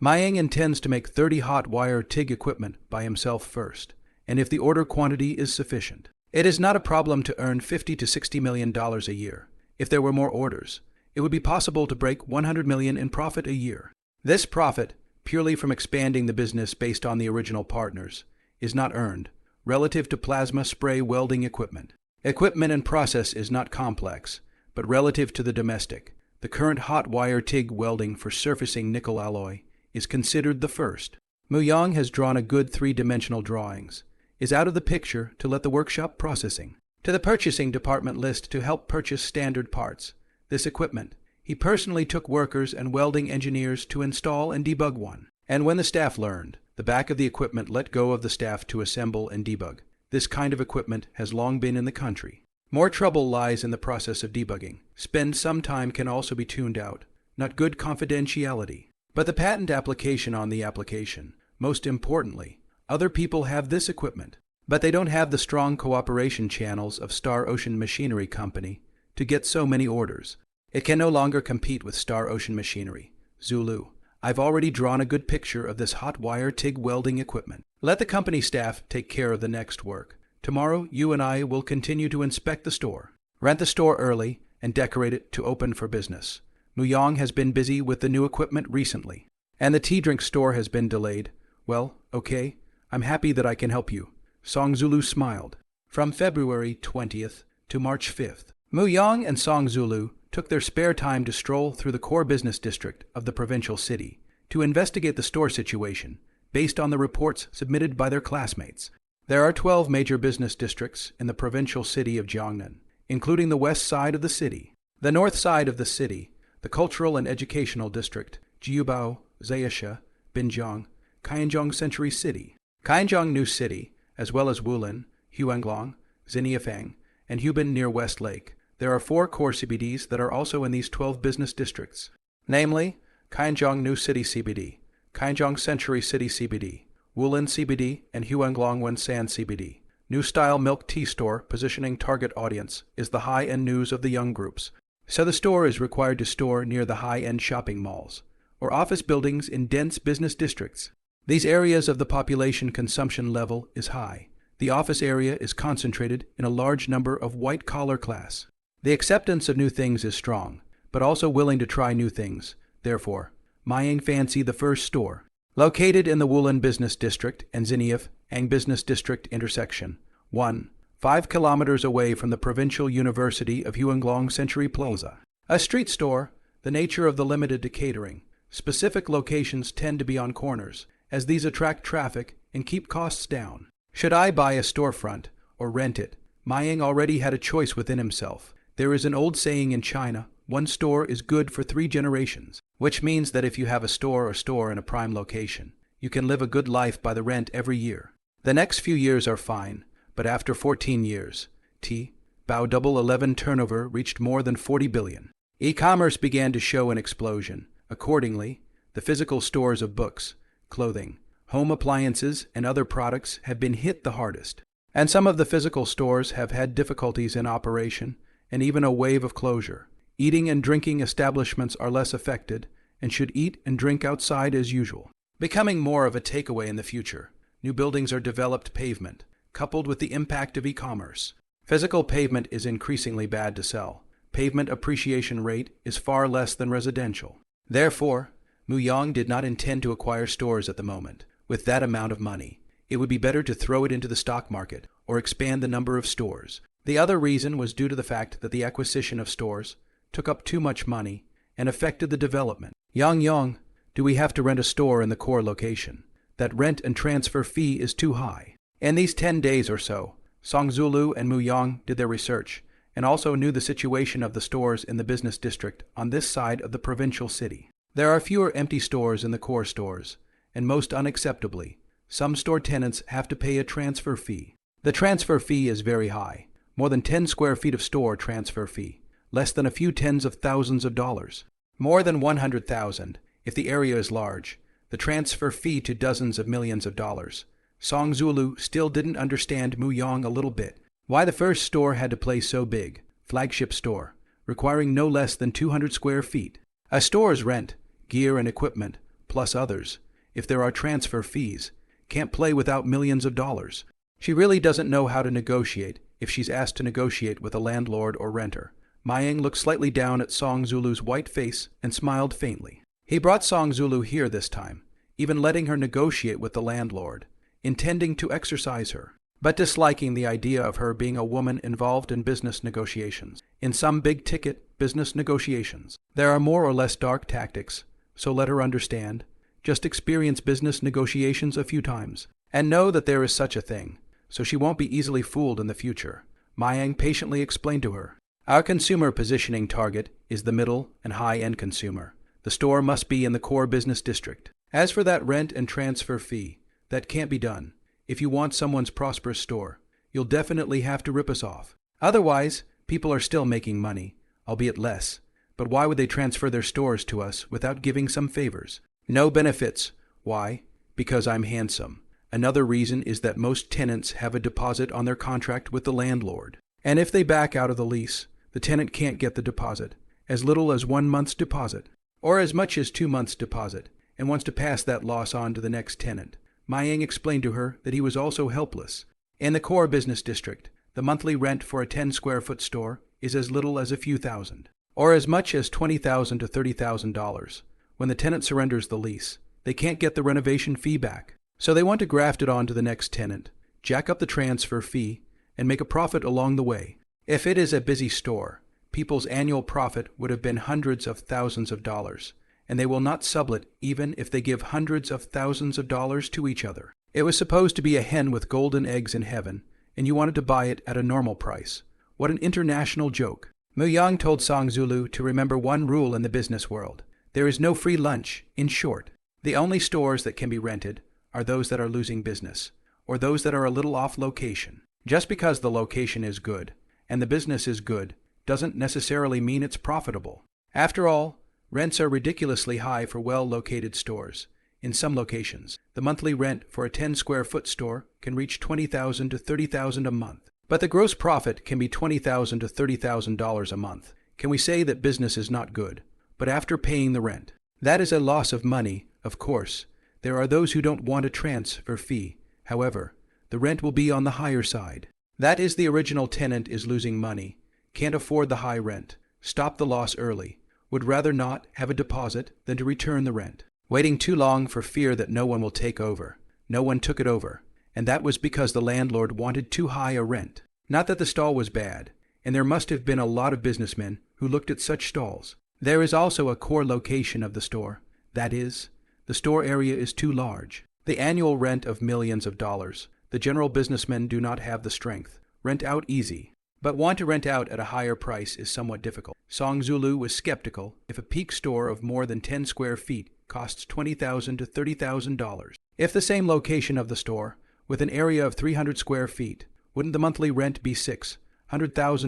Mayang intends to make 30 hot wire TIG equipment by himself first, and if the order quantity is sufficient, it is not a problem to earn $50 to $60 million a year. If there were more orders, it would be possible to break 100 million in profit a year. This profit, purely from expanding the business based on the original partners, is not earned relative to plasma spray welding equipment. Equipment and process is not complex, but relative to the domestic, the current hot wire TIG welding for surfacing nickel alloy is considered the first. Mu Yang has drawn a good 3-dimensional drawings, is out of the picture to let the workshop processing to the purchasing department list to help purchase standard parts. This equipment, he personally took workers and welding engineers to install and debug one. And when the staff learned, the back of the equipment let go of the staff to assemble and debug. This kind of equipment has long been in the country. More trouble lies in the process of debugging. Spend some time can also be tuned out. Not good confidentiality. But the patent application on the application. Most importantly, other people have this equipment, but they don't have the strong cooperation channels of Star Ocean Machinery Company to get so many orders. It can no longer compete with Star Ocean Machinery. Zulu, I've already drawn a good picture of this hot wire TIG welding equipment. Let the company staff take care of the next work. Tomorrow, you and I will continue to inspect the store, rent the store early, and decorate it to open for business. Mu Yang has been busy with the new equipment recently, and the tea drink store has been delayed. Well, okay, I'm happy that I can help you. Song Zulu smiled. From February 20th to March 5th, Mu Yang and Song Zulu took their spare time to stroll through the core business district of the provincial city to investigate the store situation based on the reports submitted by their classmates. There are 12 major business districts in the provincial city of Jiangnan, including the west side of the city, the north side of the city, the cultural and educational district, Jiubao, Zayasha, Binjiang, Kaianjiang Century City, Kaianjiang New City, as well as Wulin, Huanglong, Xiniafang, and Hubin near West Lake. There are 4 core CBDs that are also in these 12 business districts, namely Kaianjiang New City CBD, Kaianjiang Century City CBD, Wulin CBD, and Huanglong Wensan CBD. New Style Milk Tea Store positioning target audience is the high-end news of the young groups. So the store is required to store near the high-end shopping malls or office buildings in dense business districts. These areas of the population consumption level is high. The office area is concentrated in a large number of white-collar class. The acceptance of new things is strong, but also willing to try new things. Therefore, Mayang fancy the first store, located in the Wulin Business District and Xiniafang Business District intersection, 5 kilometers away from the Provincial University of Huanglong Century Plaza. A street store, the nature of the limited to catering. Specific locations tend to be on corners, as these attract traffic and keep costs down. Should I buy a storefront or rent it? Mayang already had a choice within himself. There is an old saying in China, one store is good for 3 generations, which means that if you have a store in a prime location, you can live a good life by the rent every year. The next few years are fine, but after 14 years, Bao 11 turnover reached more than 40 billion. E-commerce began to show an explosion. Accordingly, the physical stores of books, clothing, home appliances, and other products have been hit the hardest. And some of the physical stores have had difficulties in operation and even a wave of closure. Eating and drinking establishments are less affected and should eat and drink outside as usual. Becoming more of a takeaway in the future, new buildings are developed pavement, coupled with the impact of e-commerce. Physical pavement is increasingly bad to sell. Pavement appreciation rate is far less than residential. Therefore, Mu Yang did not intend to acquire stores at the moment. With that amount of money, it would be better to throw it into the stock market or expand the number of stores. The other reason was due to the fact that the acquisition of stores took up too much money and affected the development. Yang, do we have to rent a store in the core location? That rent and transfer fee is too high. In these 10 days or so, Song Zulu and Mu Yang did their research and also knew the situation of the stores in the business district on this side of the provincial city. There are fewer empty stores in the core stores, and most unacceptably, some store tenants have to pay a transfer fee. The transfer fee is very high, more than 10 square feet of store transfer fee, less than a few tens of thousands of dollars. More than 100,000, if the area is large, the transfer fee to dozens of millions of dollars. Song Zulu still didn't understand Mu Yang a little bit. Why the first store had to play so big, flagship store, requiring no less than 200 square feet. A store's rent, gear and equipment, plus others, if there are transfer fees, can't play without millions of dollars. She really doesn't know how to negotiate if she's asked to negotiate with a landlord or renter. Mayang looked slightly down at Song Zulu's white face and smiled faintly. He brought Song Zulu here this time, even letting her negotiate with the landlord, intending to exercise her, but disliking the idea of her being a woman involved in business negotiations. In some big-ticket business negotiations, there are more or less dark tactics, so let her understand. Just experience business negotiations a few times, and know that there is such a thing, so she won't be easily fooled in the future. Mayang patiently explained to her. Our consumer positioning target is the middle and high-end consumer. The store must be in the core business district. As for that rent and transfer fee, that can't be done. If you want someone's prosperous store, you'll definitely have to rip us off. Otherwise, people are still making money, albeit less. But why would they transfer their stores to us without giving some favors? No benefits. Why? Because I'm handsome. Another reason is that most tenants have a deposit on their contract with the landlord. And if they back out of the lease, the tenant can't get the deposit, as little as 1 month's deposit, or as much as 2 months' deposit, and wants to pass that loss on to the next tenant. Mayang explained to her that he was also helpless. In the core business district, the monthly rent for a 10-square-foot store is as little as a few thousand, or as much as $20,000 to $30,000. When the tenant surrenders the lease, they can't get the renovation fee back, so they want to graft it on to the next tenant, jack up the transfer fee, and make a profit along the way. If it is a busy store, people's annual profit would have been hundreds of thousands of dollars, and they will not sublet even if they give hundreds of thousands of dollars to each other. It was supposed to be a hen with golden eggs in heaven, and you wanted to buy it at a normal price. What an international joke. Mu Yang told Song Zulu to remember one rule in the business world. There is no free lunch. In short, the only stores that can be rented are those that are losing business, or those that are a little off location. Just because the location is good, and the business is good, doesn't necessarily mean it's profitable. After all, rents are ridiculously high for well-located stores. In some locations, the monthly rent for a 10-square-foot store can reach $20,000 to $30,000 a month. But the gross profit can be $20,000 to $30,000 a month. Can we say that business is not good, but after paying the rent? That is a loss of money, of course. There are those who don't want a transfer fee. However, the rent will be on the higher side. That is, the original tenant is losing money, can't afford the high rent, stop the loss early, would rather not have a deposit than to return the rent. Waiting too long for fear that no one will take over. No one took it over, and that was because the landlord wanted too high a rent. Not that the stall was bad, and there must have been a lot of businessmen who looked at such stalls. There is also a core location of the store. That is, the store area is too large. The annual rent of millions of dollars. The general businessmen do not have the strength. Rent out easy, but want to rent out at a higher price is somewhat difficult. Song Zulu was skeptical if a peak store of more than 10 square feet costs $20,000 to $30,000. If the same location of the store, with an area of 300 square feet, wouldn't the monthly rent be $600,000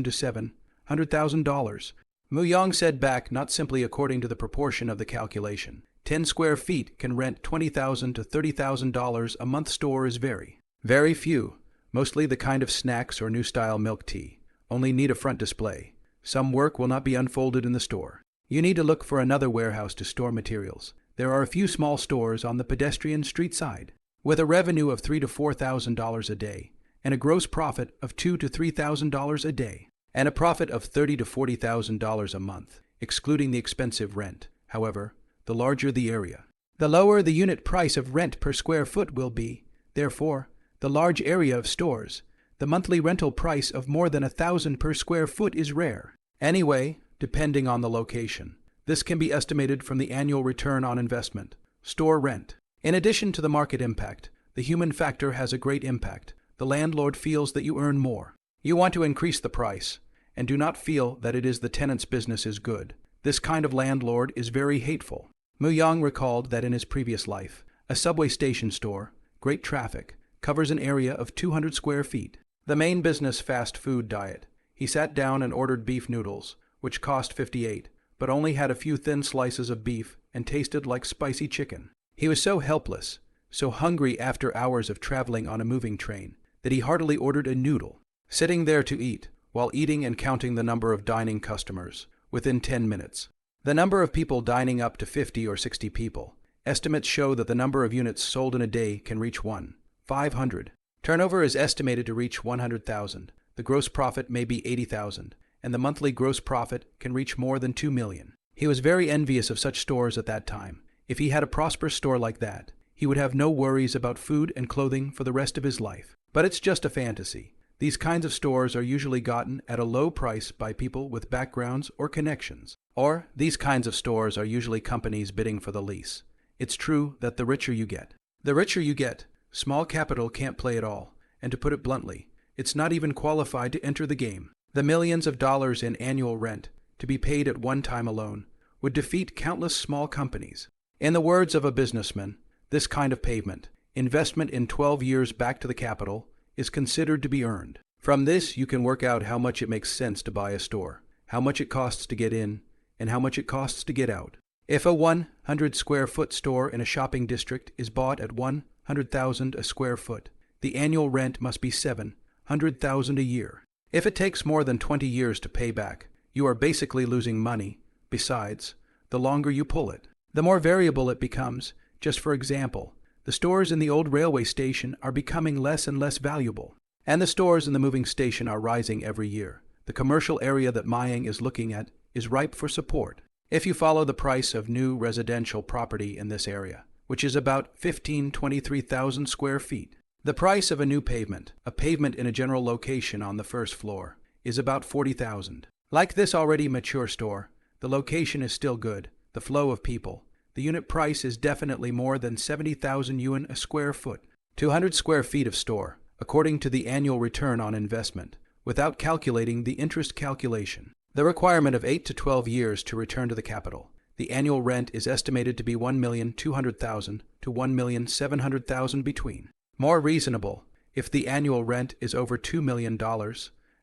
to $700,000? Mu Yang said back, not simply according to the proportion of the calculation. 10 square feet can rent $20,000 to $30,000 a month. Store is very few. mostly the kind of snacks or new-style milk tea, only need a front display. Some work will not be unfolded in the store. You need to look for another warehouse to store materials. There are a few small stores on the pedestrian street side, with a revenue of $3,000 to $4,000 a day, and a gross profit of $2,000 to $3,000 a day, and a profit of $30,000 to $40,000 a month, excluding the expensive rent. However, the larger the area, the lower the unit price of rent per square foot will be. Therefore, the large area of stores, the monthly rental price of more than $1,000 per square foot is rare. Anyway, depending on the location, this can be estimated from the annual return on investment. Store rent. In addition to the market impact, the human factor has a great impact. The landlord feels that you earn more. You want to increase the price, and do not feel that it is the tenant's business is good. This kind of landlord is very hateful. Mu Yang recalled that in his previous life, a subway station store, great traffic, covers an area of 200 square feet. The main business fast food diet. He sat down and ordered beef noodles, which cost 58, but only had a few thin slices of beef and tasted like spicy chicken. He was so helpless, so hungry after hours of traveling on a moving train, that he heartily ordered a noodle. Sitting there to eat, while eating and counting the number of dining customers, within 10 minutes. The number of people dining up to 50 or 60 people. Estimates show that the number of units sold in a day can reach 1,500. Turnover is estimated to reach 100,000. The gross profit may be 80,000, and the monthly gross profit can reach more than 2 million. He was very envious of such stores at that time. If he had a prosperous store like that, he would have no worries about food and clothing for the rest of his life. But it's just a fantasy. These kinds of stores are usually gotten at a low price by people with backgrounds or connections. Or, these kinds of stores are usually companies bidding for the lease. It's true that the richer you get, small capital can't play at all, and to put it bluntly, it's not even qualified to enter the game. The millions of dollars in annual rent, to be paid at one time alone, would defeat countless small companies. In the words of a businessman, this kind of pavement, investment in 12 years back to the capital, is considered to be earned. From this, you can work out how much it makes sense to buy a store, how much it costs to get in, and how much it costs to get out. If a 100 square foot store in a shopping district is bought at $100,000 a square foot, the annual rent must be $700,000 a year. If it takes more than 20 years to pay back, you are basically losing money. Besides, the longer you pull it, the more variable it becomes. Just for example, the stores in the old railway station are becoming less and less valuable, and the stores in the moving station are rising every year. The commercial area that Mayang is looking at is ripe for support. If you follow the price of new residential property in this area, which is about 23,000 square feet, the price of a new pavement, a pavement in a general location on the first floor, is about 40,000. Like this already mature store, the location is still good, the flow of people. The unit price is definitely more than 70,000 yuan a square foot. 200 square feet of store, according to the annual return on investment, without calculating the interest calculation. The requirement of 8 to 12 years to return to the capital. The annual rent is estimated to be 1,200,000 to 1,700,000 between. More reasonable, if the annual rent is over $2 million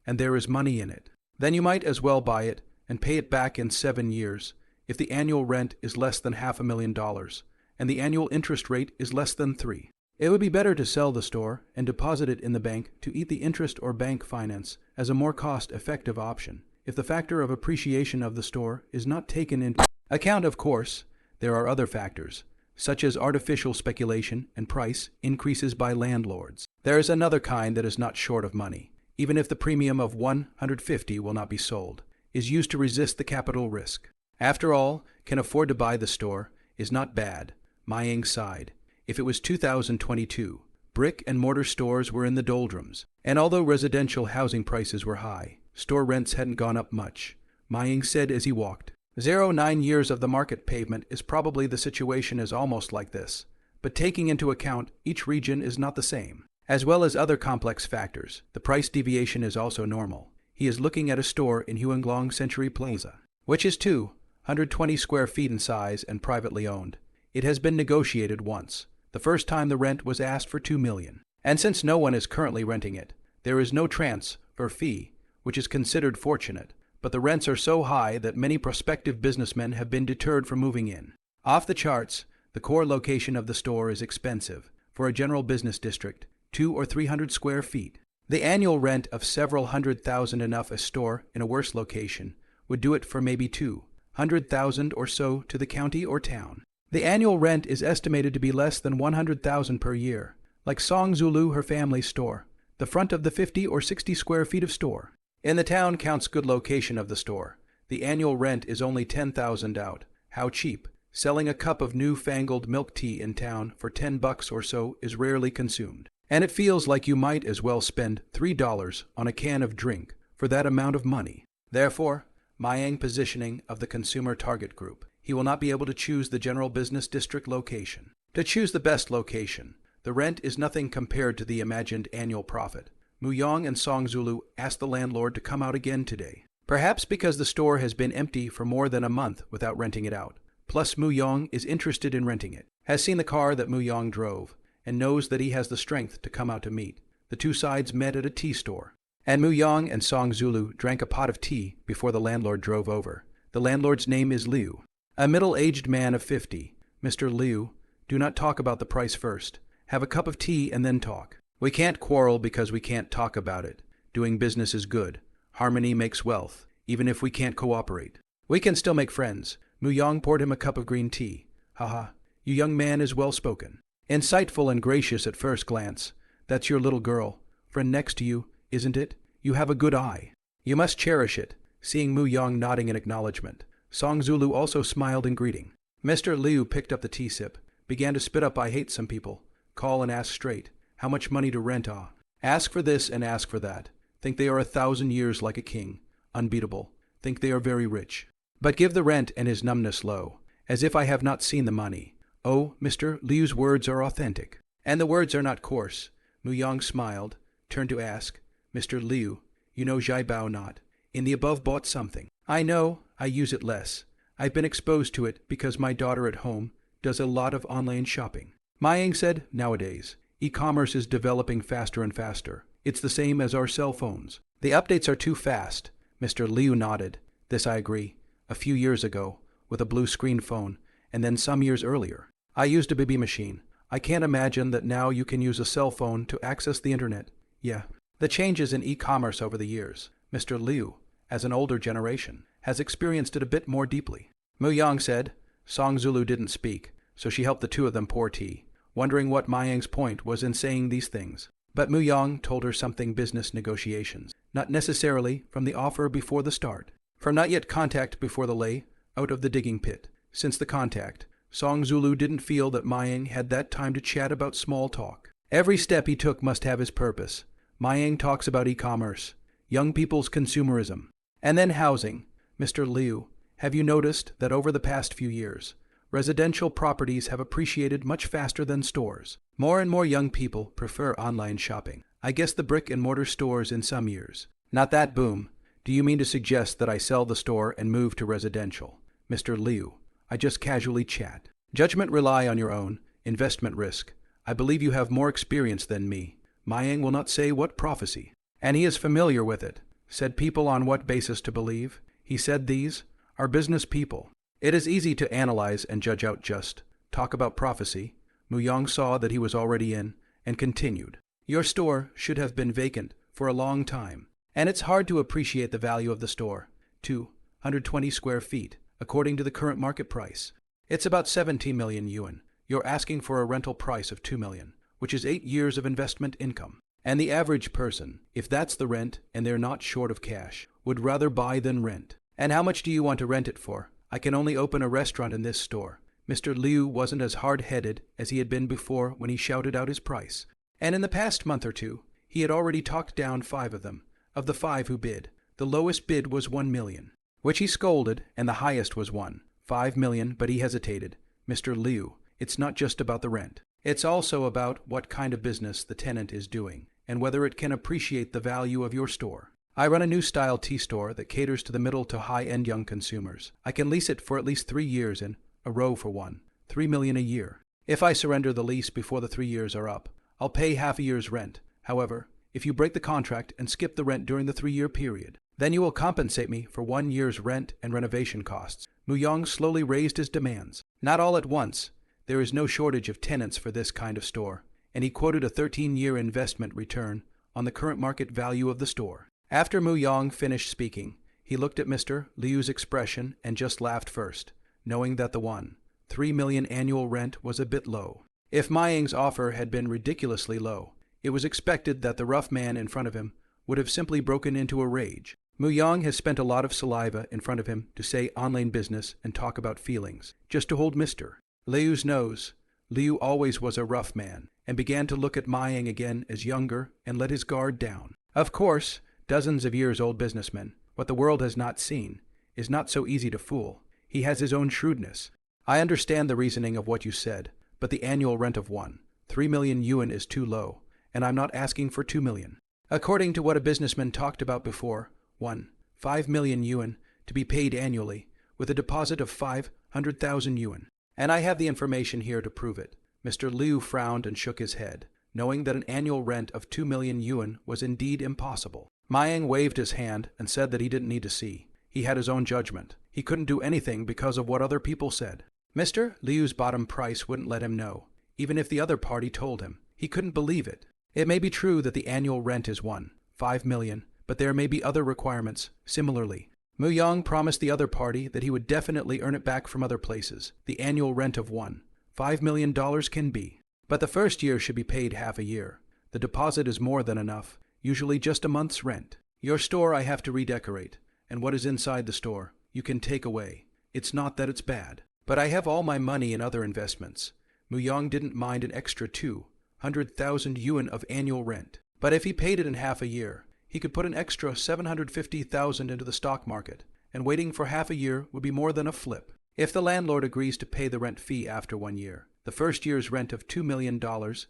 and there is money in it. Then you might as well buy it and pay it back in 7 years. If the annual rent is less than $500,000 and the annual interest rate is less than 3, it would be better to sell the store and deposit it in the bank to eat the interest or bank finance as a more cost-effective option. If the factor of appreciation of the store is not taken into account, of course, there are other factors, such as artificial speculation and price increases by landlords. There is another kind that is not short of money, even if the premium of 150 will not be sold, is used to resist the capital risk. After all, can afford to buy the store is not bad. Mayang sighed. If it was 2022, brick and mortar stores were in the doldrums, and although residential housing prices were high, store rents hadn't gone up much. Mayang said as he walked. 9 years of the market pavement is probably the situation is almost like this, but taking into account each region is not the same, as well as other complex factors. The price deviation is also normal. He is looking at a store in Huanglong Century Plaza, which is 220 square feet in size and privately owned. It has been negotiated once. The first time the rent was asked for 2 million. And since no one is currently renting it, there is no transfer fee, which is considered fortunate. But the rents are so high that many prospective businessmen have been deterred from moving in. Off the charts, the core location of the store is expensive. For a general business district, 200 or 300 square feet. The annual rent of several $100,000 enough a store in a worse location would do it for maybe $200,000 or so to the county or town. The annual rent is estimated to be less than $100,000 per year, like Song Zulu her family's store, the front of the 50 or 60 square feet of store. In the town counts good location of the store. The annual rent is only $10,000 out. How cheap. Selling a cup of new-fangled milk tea in town for $10 or so is rarely consumed. And it feels like you might as well spend $3 on a can of drink for that amount of money. Therefore, Mayang positioning of the consumer target group. He will not be able to choose the general business district location. To choose the best location, the rent is nothing compared to the imagined annual profit. Muyong and Song Zulu asked the landlord to come out again today. Perhaps because the store has been empty for more than a month without renting it out. Plus Muyong is interested in renting it, has seen the car that Muyong drove, and knows that he has the strength to come out to meet. The two sides met at a tea store, and Muyong and Song Zulu drank a pot of tea before the landlord drove over. The landlord's name is Liu, a middle-aged man of 50. Mr. Liu, do not talk about the price first. Have a cup of tea and then talk. We can't quarrel because we can't talk about it. Doing business is good. Harmony makes wealth, even if we can't cooperate. We can still make friends. Muyong poured him a cup of green tea. Haha, you young man is well-spoken. Insightful and gracious at first glance. That's your little girl. Friend next to you, isn't it? You have a good eye. You must cherish it. Seeing Muyong nodding in acknowledgement, Song Zulu also smiled in greeting. Mr. Liu picked up the tea sip, began to spit up I hate some people. Call and ask straight. How much money to rent Ask for this and ask for that. Think they are 1,000 years like a king. Unbeatable. Think they are very rich. But give the rent and his numbness low, as if I have not seen the money. Oh, Mr. Liu's words are authentic. And the words are not coarse. Muyong smiled, turned to ask, Mr. Liu, you know Zhai Bao not. In the above bought something. I know, I use it less. I've been exposed to it because my daughter at home does a lot of online shopping. Mayang said, nowadays, e-commerce is developing faster and faster. It's the same as our cell phones. The updates are too fast. Mr. Liu nodded. This I agree. A few years ago, with a blue screen phone, and then some years earlier, I used a BB machine. I can't imagine that now you can use a cell phone to access the internet. Yeah. The changes in e-commerce over the years. Mr. Liu, as an older generation, has experienced it a bit more deeply. Muyong said. Song Zulu didn't speak, so she helped the two of them pour tea, wondering what Mayang's point was in saying these things. But Muyong told her something business negotiations, not necessarily from the offer before the start. From not yet contact before the lay out of the digging pit. Since the contact, Song Zulu didn't feel that Mayang had that time to chat about small talk. Every step he took must have his purpose. Mayang talks about e-commerce, young people's consumerism, and then housing. Mr. Liu, have you noticed that over the past few years, residential properties have appreciated much faster than stores? More and more young people prefer online shopping. I guess the brick-and-mortar stores in some years. Not that boom. Do you mean to suggest that I sell the store and move to residential? Mr. Liu, I just casually chat. Judgment rely on your own. Investment risk. I believe you have more experience than me. Mayang will not say what prophecy. And he is familiar with it. Said people on what basis to believe? He said these are business people. It is easy to analyze and judge out just. Talk about prophecy. Muyong saw that he was already in, and continued. Your store should have been vacant for a long time. And it's hard to appreciate the value of the store. 220 square feet, according to the current market price. It's about 17 million yuan. You're asking for a rental price of 2 million, which is 8 years of investment income. And the average person, if that's the rent and they're not short of cash, would rather buy than rent. And how much do you want to rent it for? I can only open a restaurant in this store. Mr. Liu wasn't as hard-headed as he had been before when he shouted out his price. And in the past month or two, he had already talked down 5 of them. Of the 5 who bid, the lowest bid was 1 million, which he scolded, and the highest was 5 million, but he hesitated. Mr. Liu, it's not just about the rent. It's also about what kind of business the tenant is doing, and whether it can appreciate the value of your store. I run a new style tea store that caters to the middle to high-end young consumers. I can lease it for at least 3 years in a row for 3 million a year. If I surrender the lease before the 3 years are up, I'll pay half a year's rent. However, if you break the contract and skip the rent during the 3-year period, then you will compensate me for 1 year's rent and renovation costs. Muyong slowly raised his demands. Not all at once. There is no shortage of tenants for this kind of store, and he quoted a 13-year investment return on the current market value of the store. After Mu Yang finished speaking, he looked at Mr. Liu's expression and just laughed first, knowing that the 3 million annual rent was a bit low. If Ma Ying's offer had been ridiculously low, it was expected that the rough man in front of him would have simply broken into a rage. Mu Yang has spent a lot of saliva in front of him to say online business and talk about feelings, just to hold Mr. Liu's nose. Liu always was a rough man, and began to look at Ma Ying again as younger and let his guard down. Of course, dozens of years old businessman, what the world has not seen, is not so easy to fool. He has his own shrewdness. I understand the reasoning of what you said, but the annual rent of 3 million yuan is too low, and I'm not asking for 2 million. According to what a businessman talked about before, 5 million yuan to be paid annually, with a deposit of 500,000 yuan. And I have the information here to prove it. Mr. Liu frowned and shook his head, knowing that an annual rent of 2 million yuan was indeed impossible. Ma Ying waved his hand and said that he didn't need to see. He had his own judgment. He couldn't do anything because of what other people said. Mr. Liu's bottom price wouldn't let him know, even if the other party told him. He couldn't believe it. It may be true that the annual rent is 5 million, but there may be other requirements. Similarly, Mu Yang promised the other party that he would definitely earn it back from other places. The annual rent of $5 million can be. But the first year should be paid half a year. The deposit is more than enough, usually just a month's rent. Your store I have to redecorate, and what is inside the store you can take away. It's not that it's bad. But I have all my money in other investments. Mu Yang didn't mind an extra 200,000 yuan of annual rent. But if he paid it in half a year, he could put an extra 750,000 into the stock market, and waiting for half a year would be more than a flip. If the landlord agrees to pay the rent fee after 1 year, the first year's rent of $2 million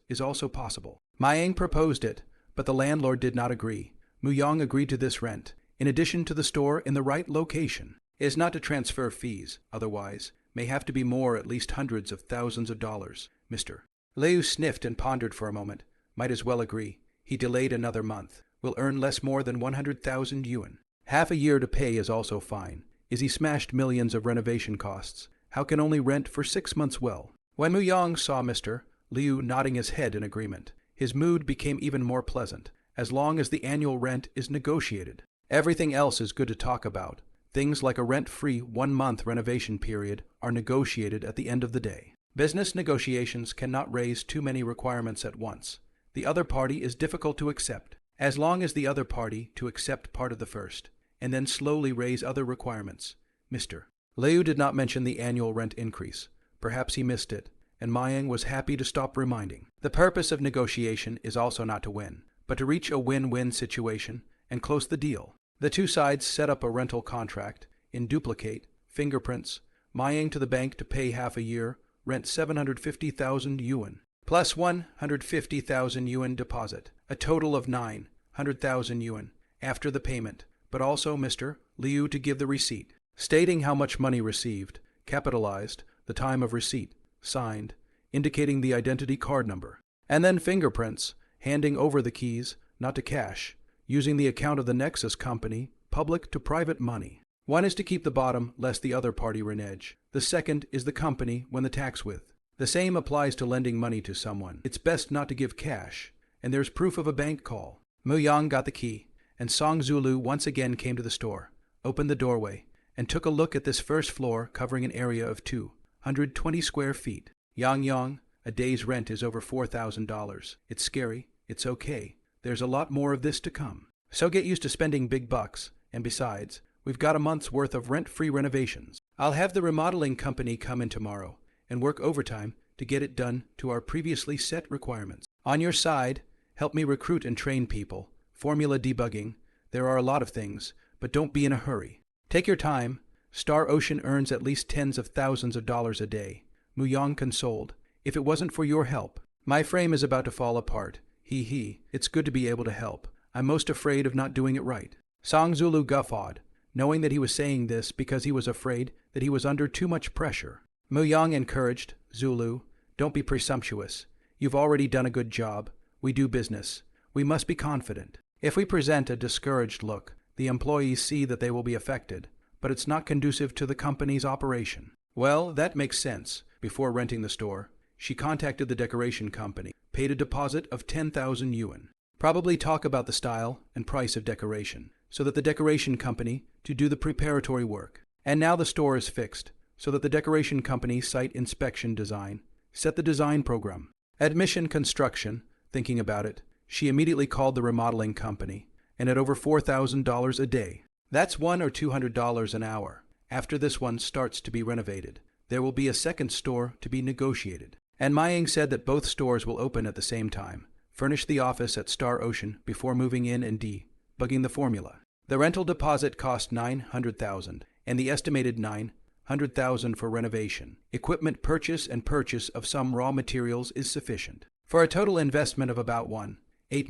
is also possible. Ma Ying proposed it, but the landlord did not agree. Mu Yang agreed to this rent, in addition to the store in the right location. It is not to transfer fees, otherwise, may have to be more, at least hundreds of thousands of dollars. Mr. Liu sniffed and pondered for a moment. Might as well agree. He delayed another month. Will earn less more than 100,000 yuan. Half a year to pay is also fine. Is he smashed millions of renovation costs? How can only rent for 6 months well? When Mu Yang saw Mr. Liu nodding his head in agreement, his mood became even more pleasant, as long as the annual rent is negotiated. Everything else is good to talk about. Things like a rent-free 1-month renovation period are negotiated at the end of the day. Business negotiations cannot raise too many requirements at once. The other party is difficult to accept. As long as the other party to accept part of the first, and then slowly raise other requirements. Mr. Liu did not mention the annual rent increase. Perhaps he missed it, and Ma Ying was happy to stop reminding. The purpose of negotiation is also not to win, but to reach a win-win situation and close the deal. The two sides set up a rental contract in duplicate, fingerprints, Ma Ying to the bank to pay half a year, rent 750,000 yuan, plus 150,000 yuan deposit, a total of 900,000 yuan after the payment, but also Mr. Liu to give the receipt, stating how much money received, capitalized, the time of receipt, signed, indicating the identity card number, and then fingerprints, handing over the keys, not to cash, using the account of the Nexus company, public to private money. One is to keep the bottom lest the other party renege. The second is the company when the tax with. The same applies to lending money to someone. It's best not to give cash, and there's proof of a bank call. Mu Yang got the key, and Song Zulu once again came to the store, opened the doorway, and took a look at this first floor covering an area of 220 square feet. Yang, a day's rent is over $4,000. It's scary. It's okay. There's a lot more of this to come. So get used to spending big bucks, and besides, we've got a month's worth of rent-free renovations. I'll have the remodeling company come in tomorrow and work overtime to get it done to our previously set requirements. On your side, help me recruit and train people. Formula debugging. There are a lot of things, but don't be in a hurry. Take your time. Star Ocean earns at least tens of thousands of dollars a day. Mu Yang consoled. If it wasn't for your help, my frame is about to fall apart. It's good to be able to help. I'm most afraid of not doing it right. Song Zulu guffawed, knowing that he was saying this because he was afraid that he was under too much pressure. Mu Yang encouraged, Zulu, don't be presumptuous. You've already done a good job. We do business. We must be confident. If we present a discouraged look, the employees see that they will be affected, but it's not conducive to the company's operation. Well, that makes sense. Before renting the store, she contacted the decoration company, paid a deposit of 10,000 yuan, Probably talk about the style and price of decoration, so that the decoration company to do the preparatory work. And now the store is fixed, so that the decoration company site inspection design, set the design program. Admission construction, thinking about it, she immediately called the remodeling company, and at over $4,000 a day. That's $100 or $200 an hour. After this one starts to be renovated, there will be a second store to be negotiated. And Maying said that both stores will open at the same time. Furnish the office at Star Ocean before moving in and debugging the formula. The rental deposit cost $900,000 and the estimated $900,000 for renovation. Equipment purchase and purchase of some raw materials is sufficient. For a total investment of about $8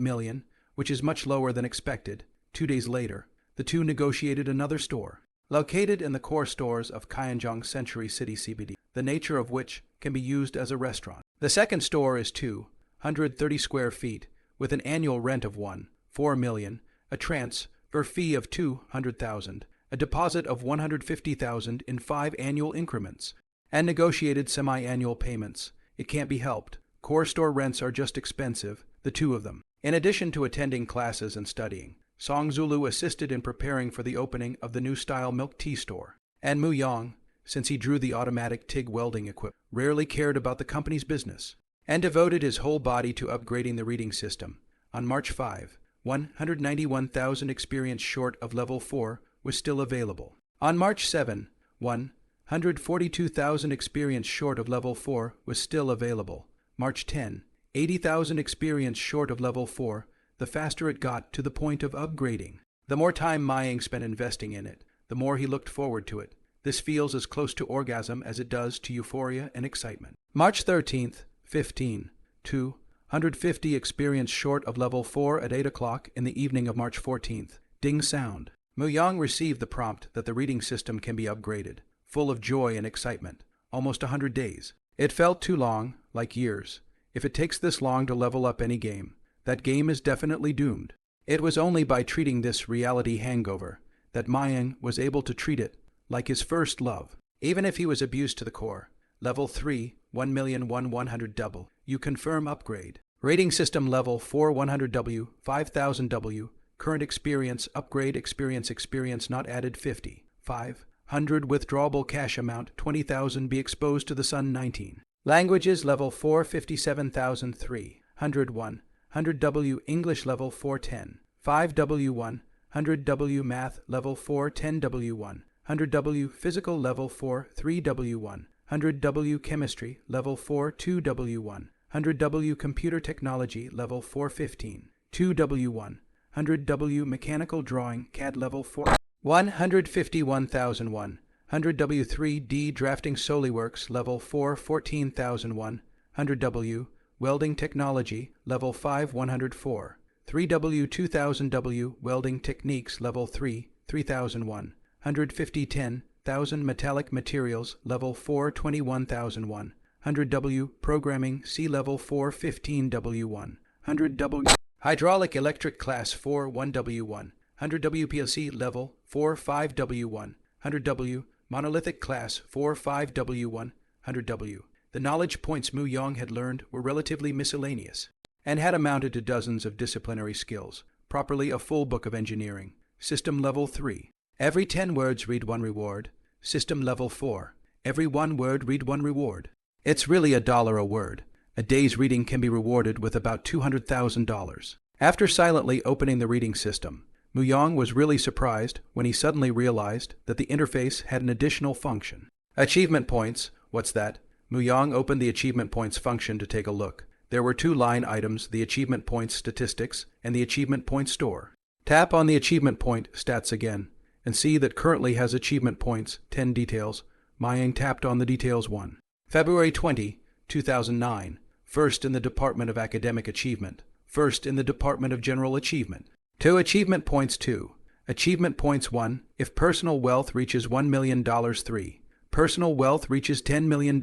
million, which is much lower than expected. 2 days later, the two negotiated another store, located in the core stores of Kyanjong Century City CBD, the nature of which can be used as a restaurant. The second store is 230 square feet, with an annual rent of $4 million, a transfer fee of $200,000, a deposit of $150,000 in 5 annual increments, and negotiated semi-annual payments. It can't be helped. Core store rents are just expensive, the two of them. In addition to attending classes and studying, Song Zulu assisted in preparing for the opening of the new style milk tea store. And Mu Yang, since he drew the automatic TIG welding equipment, rarely cared about the company's business, and devoted his whole body to upgrading the reading system. On March 5, 191,000 experience short of level 4 was still available. On March 7, 142,000 experience short of level 4 was still available. March 10, 80,000 experience short of level 4, the faster it got to the point of upgrading. The more time Mayang spent investing in it, the more he looked forward to it. This feels as close to orgasm as it does to euphoria and excitement. March 13th, 15, 250 experience short of level 4 at 8 o'clock in the evening of March 14th. Ding sound. Mu Yang received the prompt that the reading system can be upgraded, full of joy and excitement. Almost 100 days. It felt too long, like years. If it takes this long to level up any game, that game is definitely doomed. It was only by treating this reality hangover that Mayang was able to treat it like his first love. Even if he was abused to the core. Level 3, 1,100 double. You confirm upgrade. Rating system level 4 100W, 5000W. Current experience upgrade experience not added 50. 500 withdrawable cash amount 20,000 be exposed to the sun 19. Languages level 4 57,301. 100W English level 410. 5W1. 100W Math level 4 10W1. 100W Physical level 4 3W1. 100W Chemistry level 4 2W1. 100W Computer Technology level 415. 2W1. 100W Mechanical Drawing CAD level 4. 151,001. 100W 3D Drafting SolidWorks level 4 14,001. 100W Welding Technology level 5 104. 3W 2000W Welding Techniques level 3 3001. 150 10,000 Metallic Materials level 4 21,001. 100W Programming C level 4 15W1. 100W Hydraulic Electric Class 4 1W1. 100W PLC level 4 5W1. 100W Monolithic Class 4 5W1. 100W. The knowledge points Mu Yang had learned were relatively miscellaneous, and had amounted to dozens of disciplinary skills, properly a full book of engineering. System level 3. Every 10 words read 1 reward. System level 4. Every 1 word read 1 reward. It's really $1 a word. A day's reading can be rewarded with about $200,000. After silently opening the reading system, Mu Yang was really surprised when he suddenly realized that the interface had an additional function. Achievement points. What's that? Mu Yang opened the achievement points function to take a look. There were 2 line items, the achievement points statistics and the achievement points store. Tap on the achievement point stats again and see that currently has achievement points 10 details. Mayang tapped on the details 1. February 20, 2009. First in the Department of Academic Achievement. First in the Department of General Achievement. 2 achievement points 2. Achievement points 1. If personal wealth reaches $1 million 3. Personal wealth reaches $10 million.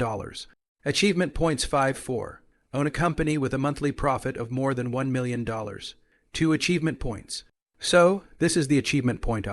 Achievement points 5 4. Own a company with a monthly profit of more than $1 million. 2 achievement points. So, this is the achievement point.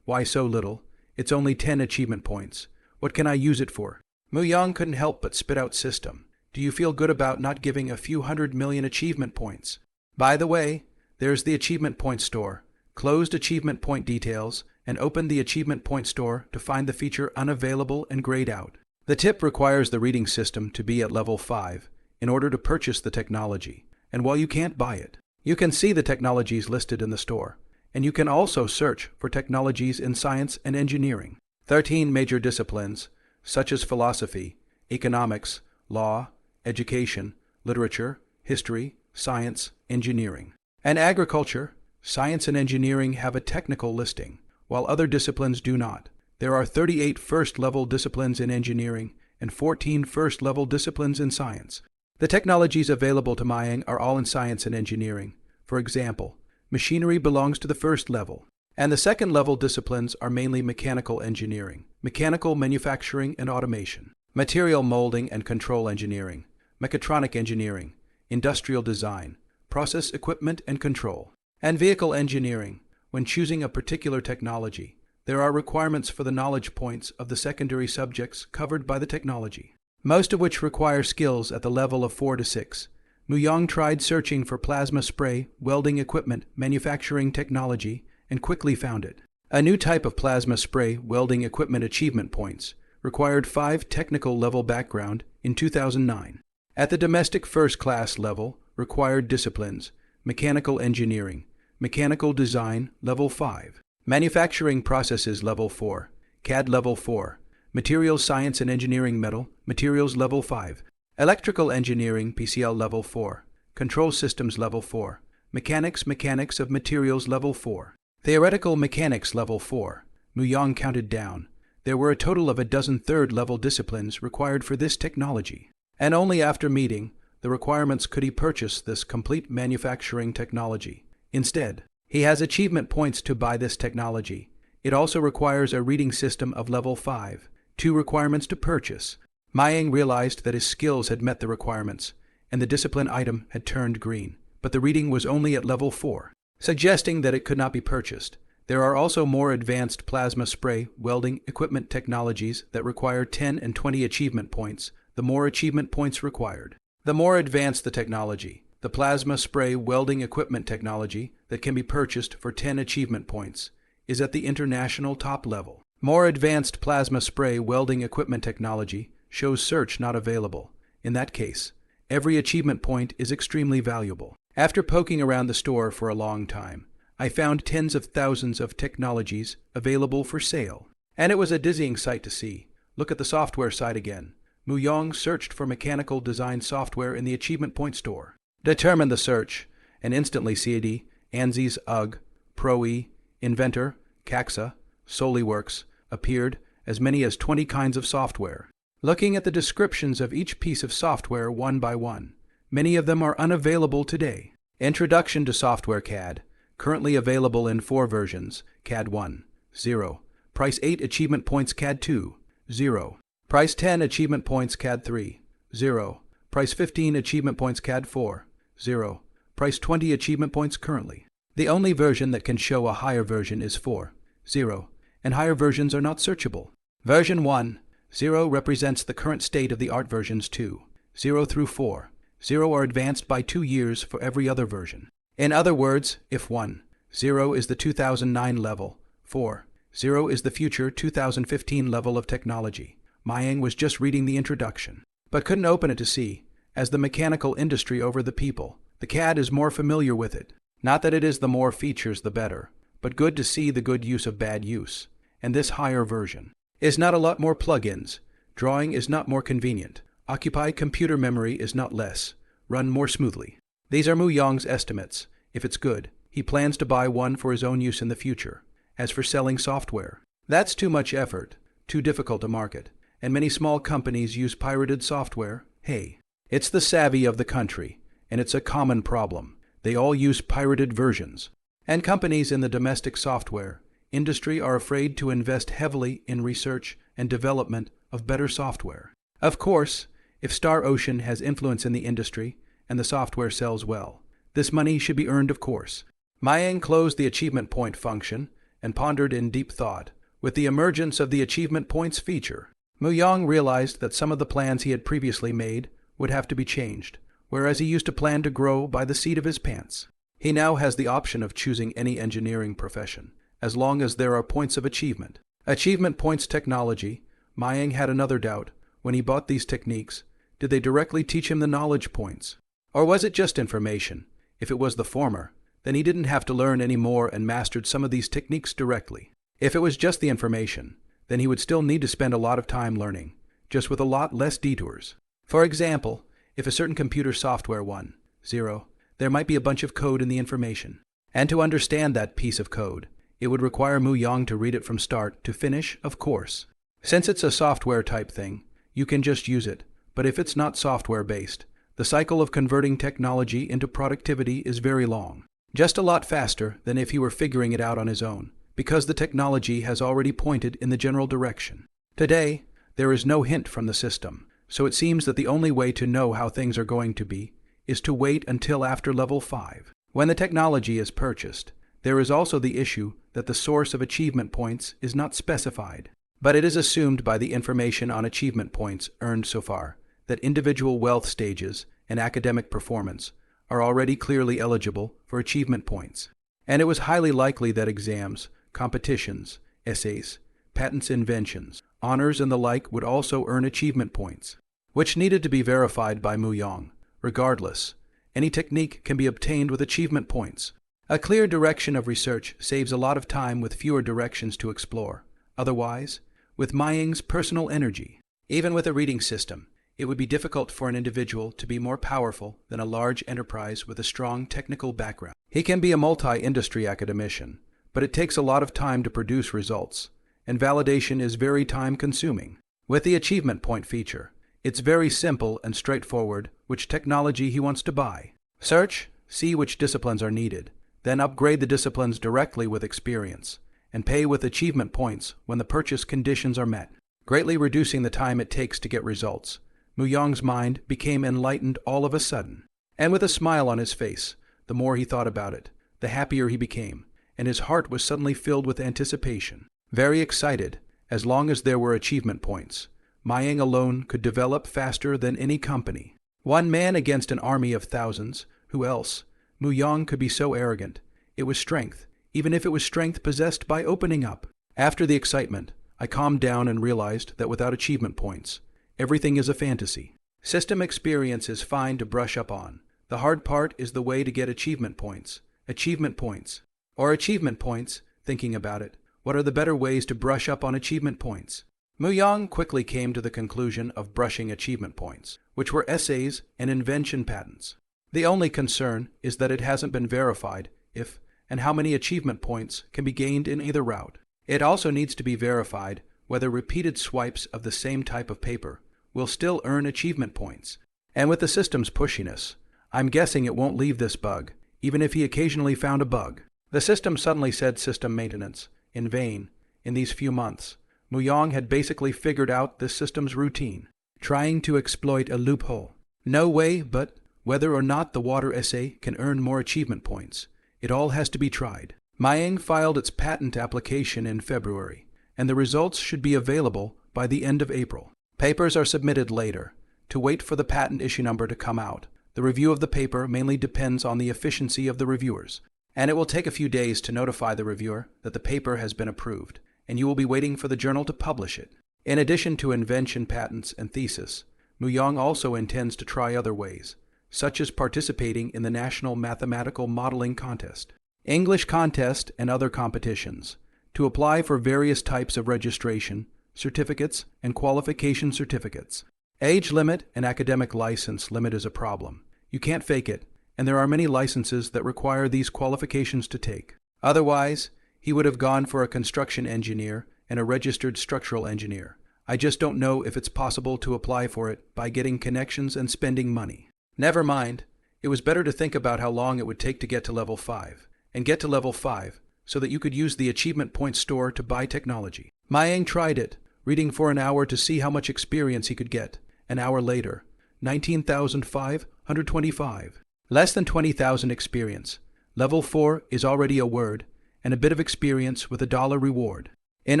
Why so little? It's only 10 achievement points. What can I use it for? Mu Yang couldn't help but spit out system. Do you feel good about not giving a few 100 million achievement points? By the way, There's the achievement point store. Closed achievement point details and open the achievement point store to find the feature unavailable and grayed out. The tip requires the reading system to be at level 5 in order to purchase the technology. And while you can't buy it, you can see the technologies listed in the store. And you can also search for technologies in science and engineering. 13 major disciplines, such as philosophy, economics, law, education, literature, history, science, engineering, and agriculture. Science and engineering have a technical listing, while other disciplines do not. There are 38 first-level disciplines in engineering and 14 first-level disciplines in science. The technologies available to Mayang are all in science and engineering. For example, machinery belongs to the first level, and the second-level disciplines are mainly mechanical engineering, mechanical manufacturing and automation, material molding and control engineering, mechatronic engineering, industrial design, process equipment and control, and vehicle engineering. When choosing a particular technology, there are requirements for the knowledge points of the secondary subjects covered by the technology, most of which require skills at the level of 4 to 6. Muyang tried searching for plasma spray, welding equipment, manufacturing technology, and quickly found it. A new type of plasma spray welding equipment achievement points required 5 technical level background in 2009. At the domestic first class level, required disciplines: mechanical engineering, mechanical design level 5, manufacturing processes level 4, CAD level 4, materials science and engineering metal, materials level 5, electrical engineering PCL level 4, control systems level 4, mechanics of materials level 4, theoretical mechanics level 4. Muyang counted down. There were a total of a dozen third-level disciplines required for this technology, and only after meeting the requirements could he purchase this complete manufacturing technology. Instead, he has achievement points to buy this technology. It also requires a reading system of level 5, 2 requirements to purchase. Mayang realized that his skills had met the requirements, and the discipline item had turned green, but the reading was only at level 4, suggesting that it could not be purchased. There are also more advanced plasma spray welding equipment technologies that require 10 and 20 achievement points, the more achievement points required, the more advanced the technology. The plasma spray welding equipment technology that can be purchased for 10 achievement points is at the international top level. More advanced plasma spray welding equipment technology shows search not available. In that case, every achievement point is extremely valuable. After poking around the store for a long time, I found tens of thousands of technologies available for sale, and it was a dizzying sight to see. Look at the software side again. Muyang searched for mechanical design software in the achievement point store. Determined the search, and instantly CAD, ANSYS UG, ProE, Inventor, CAXA, SolidWorks appeared, as many as 20 kinds of software. Looking at the descriptions of each piece of software one by one, many of them are unavailable today. Introduction to Software CAD, currently available in 4 versions: CAD 1, 0. Price 8 achievement points CAD 2, 0. Price 10 achievement points CAD 3, 0. Price 15 achievement points CAD 4, 0. Price 20 achievement points currently. The only version that can show a higher version is 4, 0, and higher versions are not searchable. Version 1, 0 represents the current state of the art. Versions 2, 0 through 4, 0 are advanced by 2 years for every other version. In other words, if 1, 0 is the 2009 level, 4, 0 is the future 2015 level of technology. Mayang was just reading the introduction, but couldn't open it to see. As the mechanical industry over the people, the CAD is more familiar with it. Not that it is the more features the better, but good to see the good use of bad use. And this higher version is not a lot more plugins. Drawing is not more convenient. Occupy computer memory is not less. Run more smoothly. These are Muyang's estimates. If it's good, he plans to buy one for his own use in the future. As for selling software, that's too much effort, too difficult to market, and many small companies use pirated software. Hey, it's the savvy of the country, and it's a common problem. They all use pirated versions. And companies in the domestic software industry are afraid to invest heavily in research and development of better software. Of course, if Star Ocean has influence in the industry and the software sells well, this money should be earned, of course. Mayang closed the achievement point function and pondered in deep thought. With the emergence of the achievement points feature, Muyang realized that some of the plans he had previously made would have to be changed, whereas he used to plan to grow by the seat of his pants. He now has the option of choosing any engineering profession, as long as there are points of achievement. Achievement points technology. Mayang had another doubt. When he bought these techniques, did they directly teach him the knowledge points? Or was it just information? If it was the former, then he didn't have to learn any more and mastered some of these techniques directly. If it was just the information, then he would still need to spend a lot of time learning, just with a lot less detours. For example, if a certain computer software 1.0, there might be a bunch of code in the information. And to understand that piece of code, it would require Mu Yang to read it from start to finish, of course. Since it's a software type thing, you can just use it, but if it's not software-based, the cycle of converting technology into productivity is very long. Just a lot faster than if he were figuring it out on his own, because the technology has already pointed in the general direction. Today, there is no hint from the system, so it seems that the only way to know how things are going to be is to wait until after level 5. When the technology is purchased, there is also the issue that the source of achievement points is not specified. But it is assumed by the information on achievement points earned so far that individual wealth stages and academic performance are already clearly eligible for achievement points. And it was highly likely that exams, competitions, essays, patents, inventions, honors, and the like would also earn achievement points, which needed to be verified by Mu Yang. Regardless, any technique can be obtained with achievement points. A clear direction of research saves a lot of time with fewer directions to explore. Otherwise, with Mayang's personal energy, even with a reading system, it would be difficult for an individual to be more powerful than a large enterprise with a strong technical background. He can be a multi-industry academician, but it takes a lot of time to produce results, and validation is very time-consuming. With the achievement point feature, it's very simple and straightforward which technology he wants to buy. Search, see which disciplines are needed, then upgrade the disciplines directly with experience, and pay with achievement points when the purchase conditions are met, greatly reducing the time it takes to get results. Mu Yang's mind became enlightened all of a sudden, and with a smile on his face, the more he thought about it, the happier he became, and his heart was suddenly filled with anticipation. Very excited, as long as there were achievement points, Mayang alone could develop faster than any company. One man against an army of thousands, who else? Mu Yang could be so arrogant. It was strength, even if it was strength possessed by opening up. After the excitement, I calmed down and realized that without achievement points, everything is a fantasy. System experience is fine to brush up on. The hard part is the way to get achievement points. Achievement points. Or achievement points, thinking about it, what are the better ways to brush up on achievement points? Mu Yang quickly came to the conclusion of brushing achievement points, which were essays and invention patents. The only concern is that it hasn't been verified if and how many achievement points can be gained in either route. It also needs to be verified whether repeated swipes of the same type of paper will still earn achievement points. And with the system's pushiness, I'm guessing it won't leave this bug, even if he occasionally found a bug. The system suddenly said system maintenance. In vain, in these few months, Mu Yang had basically figured out this system's routine, trying to exploit a loophole. No way but whether or not the water essay can earn more achievement points. It all has to be tried. Mayang filed its patent application in February, and the results should be available by the end of April. Papers are submitted later, to wait for the patent issue number to come out. The review of the paper mainly depends on the efficiency of the reviewers, and it will take a few days to notify the reviewer that the paper has been approved, and you will be waiting for the journal to publish it. In addition to invention patents and thesis, Mu Yang also intends to try other ways, such as participating in the National Mathematical Modeling Contest, English Contest, and other competitions, to apply for various types of registration, certificates, and qualification certificates. Age limit and academic license limit is a problem. You can't fake it, and there are many licenses that require these qualifications to take. Otherwise, he would have gone for a construction engineer and a registered structural engineer. I just don't know if it's possible to apply for it by getting connections and spending money. Never mind. It was better to think about how long it would take to get to level 5, and get to level 5 so that you could use the achievement point store to buy technology. Mayang tried it, reading for an hour to see how much experience he could get. An hour later, 19,525. Less than 20,000 experience. Level 4 is already a word, and a bit of experience with a $1 reward. In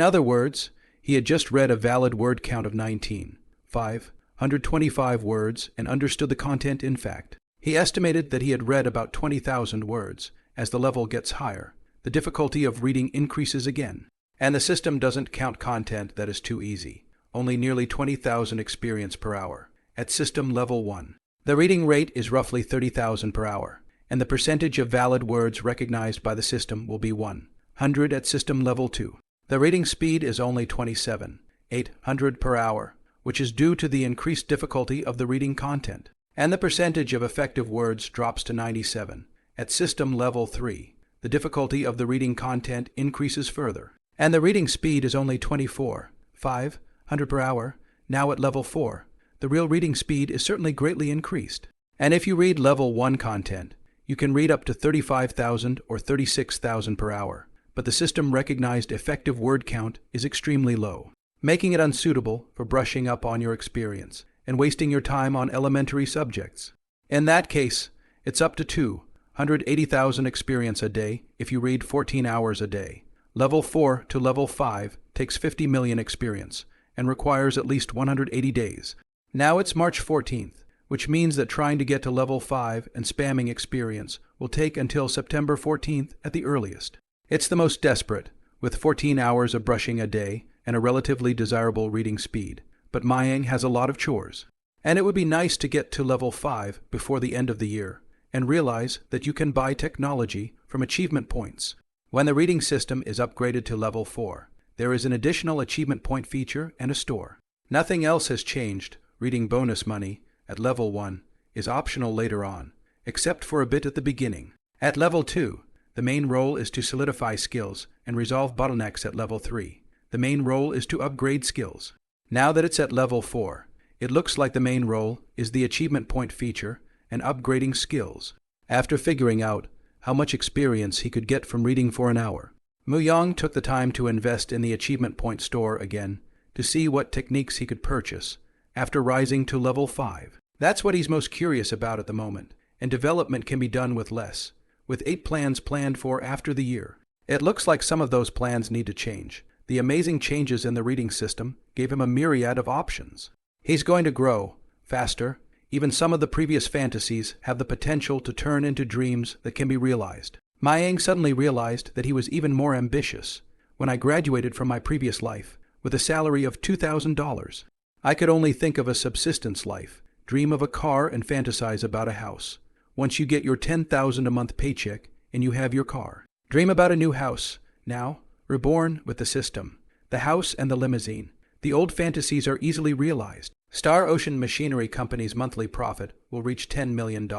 other words, he had just read a valid word count of 19,525 words and understood the content in fact. He estimated that he had read about 20,000 words. As the level gets higher, the difficulty of reading increases again. And the system doesn't count content that is too easy. Only nearly 20,000 experience per hour. At system level 1, the reading rate is roughly 30,000 per hour, and the percentage of valid words recognized by the system will be 100 at system level 2. The reading speed is only 27,800 per hour, which is due to the increased difficulty of the reading content, and the percentage of effective words drops to 97. At system level 3, the difficulty of the reading content increases further, and the reading speed is only 24,500 per hour. Now at level 4, the real reading speed is certainly greatly increased. And if you read level 1 content, you can read up to 35,000 or 36,000 per hour, but the system-recognized effective word count is extremely low, making it unsuitable for brushing up on your experience and wasting your time on elementary subjects. In that case, it's up to 280,000 experience a day if you read 14 hours a day. Level 4 to level 5 takes 50 million experience and requires at least 180 days. Now it's March 14th, which means that trying to get to level 5 and spamming experience will take until September 14th at the earliest. It's the most desperate, with 14 hours of brushing a day and a relatively desirable reading speed. But Mayang has a lot of chores. And it would be nice to get to level 5 before the end of the year and realize that you can buy technology from achievement points. When the reading system is upgraded to level 4, there is an additional achievement point feature and a store. Nothing else has changed. Reading bonus money at level 1 is optional later on, except for a bit at the beginning. At level 2, the main role is to solidify skills and resolve bottlenecks. At level 3, the main role is to upgrade skills. Now that it's at level 4, it looks like the main role is the achievement point feature and upgrading skills. After figuring out how much experience he could get from reading for an hour, Muyang took the time to invest in the achievement point store again to see what techniques he could purchase after rising to level 5. That's what he's most curious about at the moment, and development can be done with less, with 8 plans planned for after the year. It looks like some of those plans need to change. The amazing changes in the reading system gave him a myriad of options. He's going to grow faster. Even some of the previous fantasies have the potential to turn into dreams that can be realized. Mayang suddenly realized that he was even more ambitious. When I graduated from my previous life with a salary of $2,000, I could only think of a subsistence life, dream of a car and fantasize about a house. Once you get your $10,000 a month paycheck and you have your car, dream about a new house. Now, reborn with the system, the house and the limousine. The old fantasies are easily realized. Star Ocean Machinery Company's monthly profit will reach $10 million,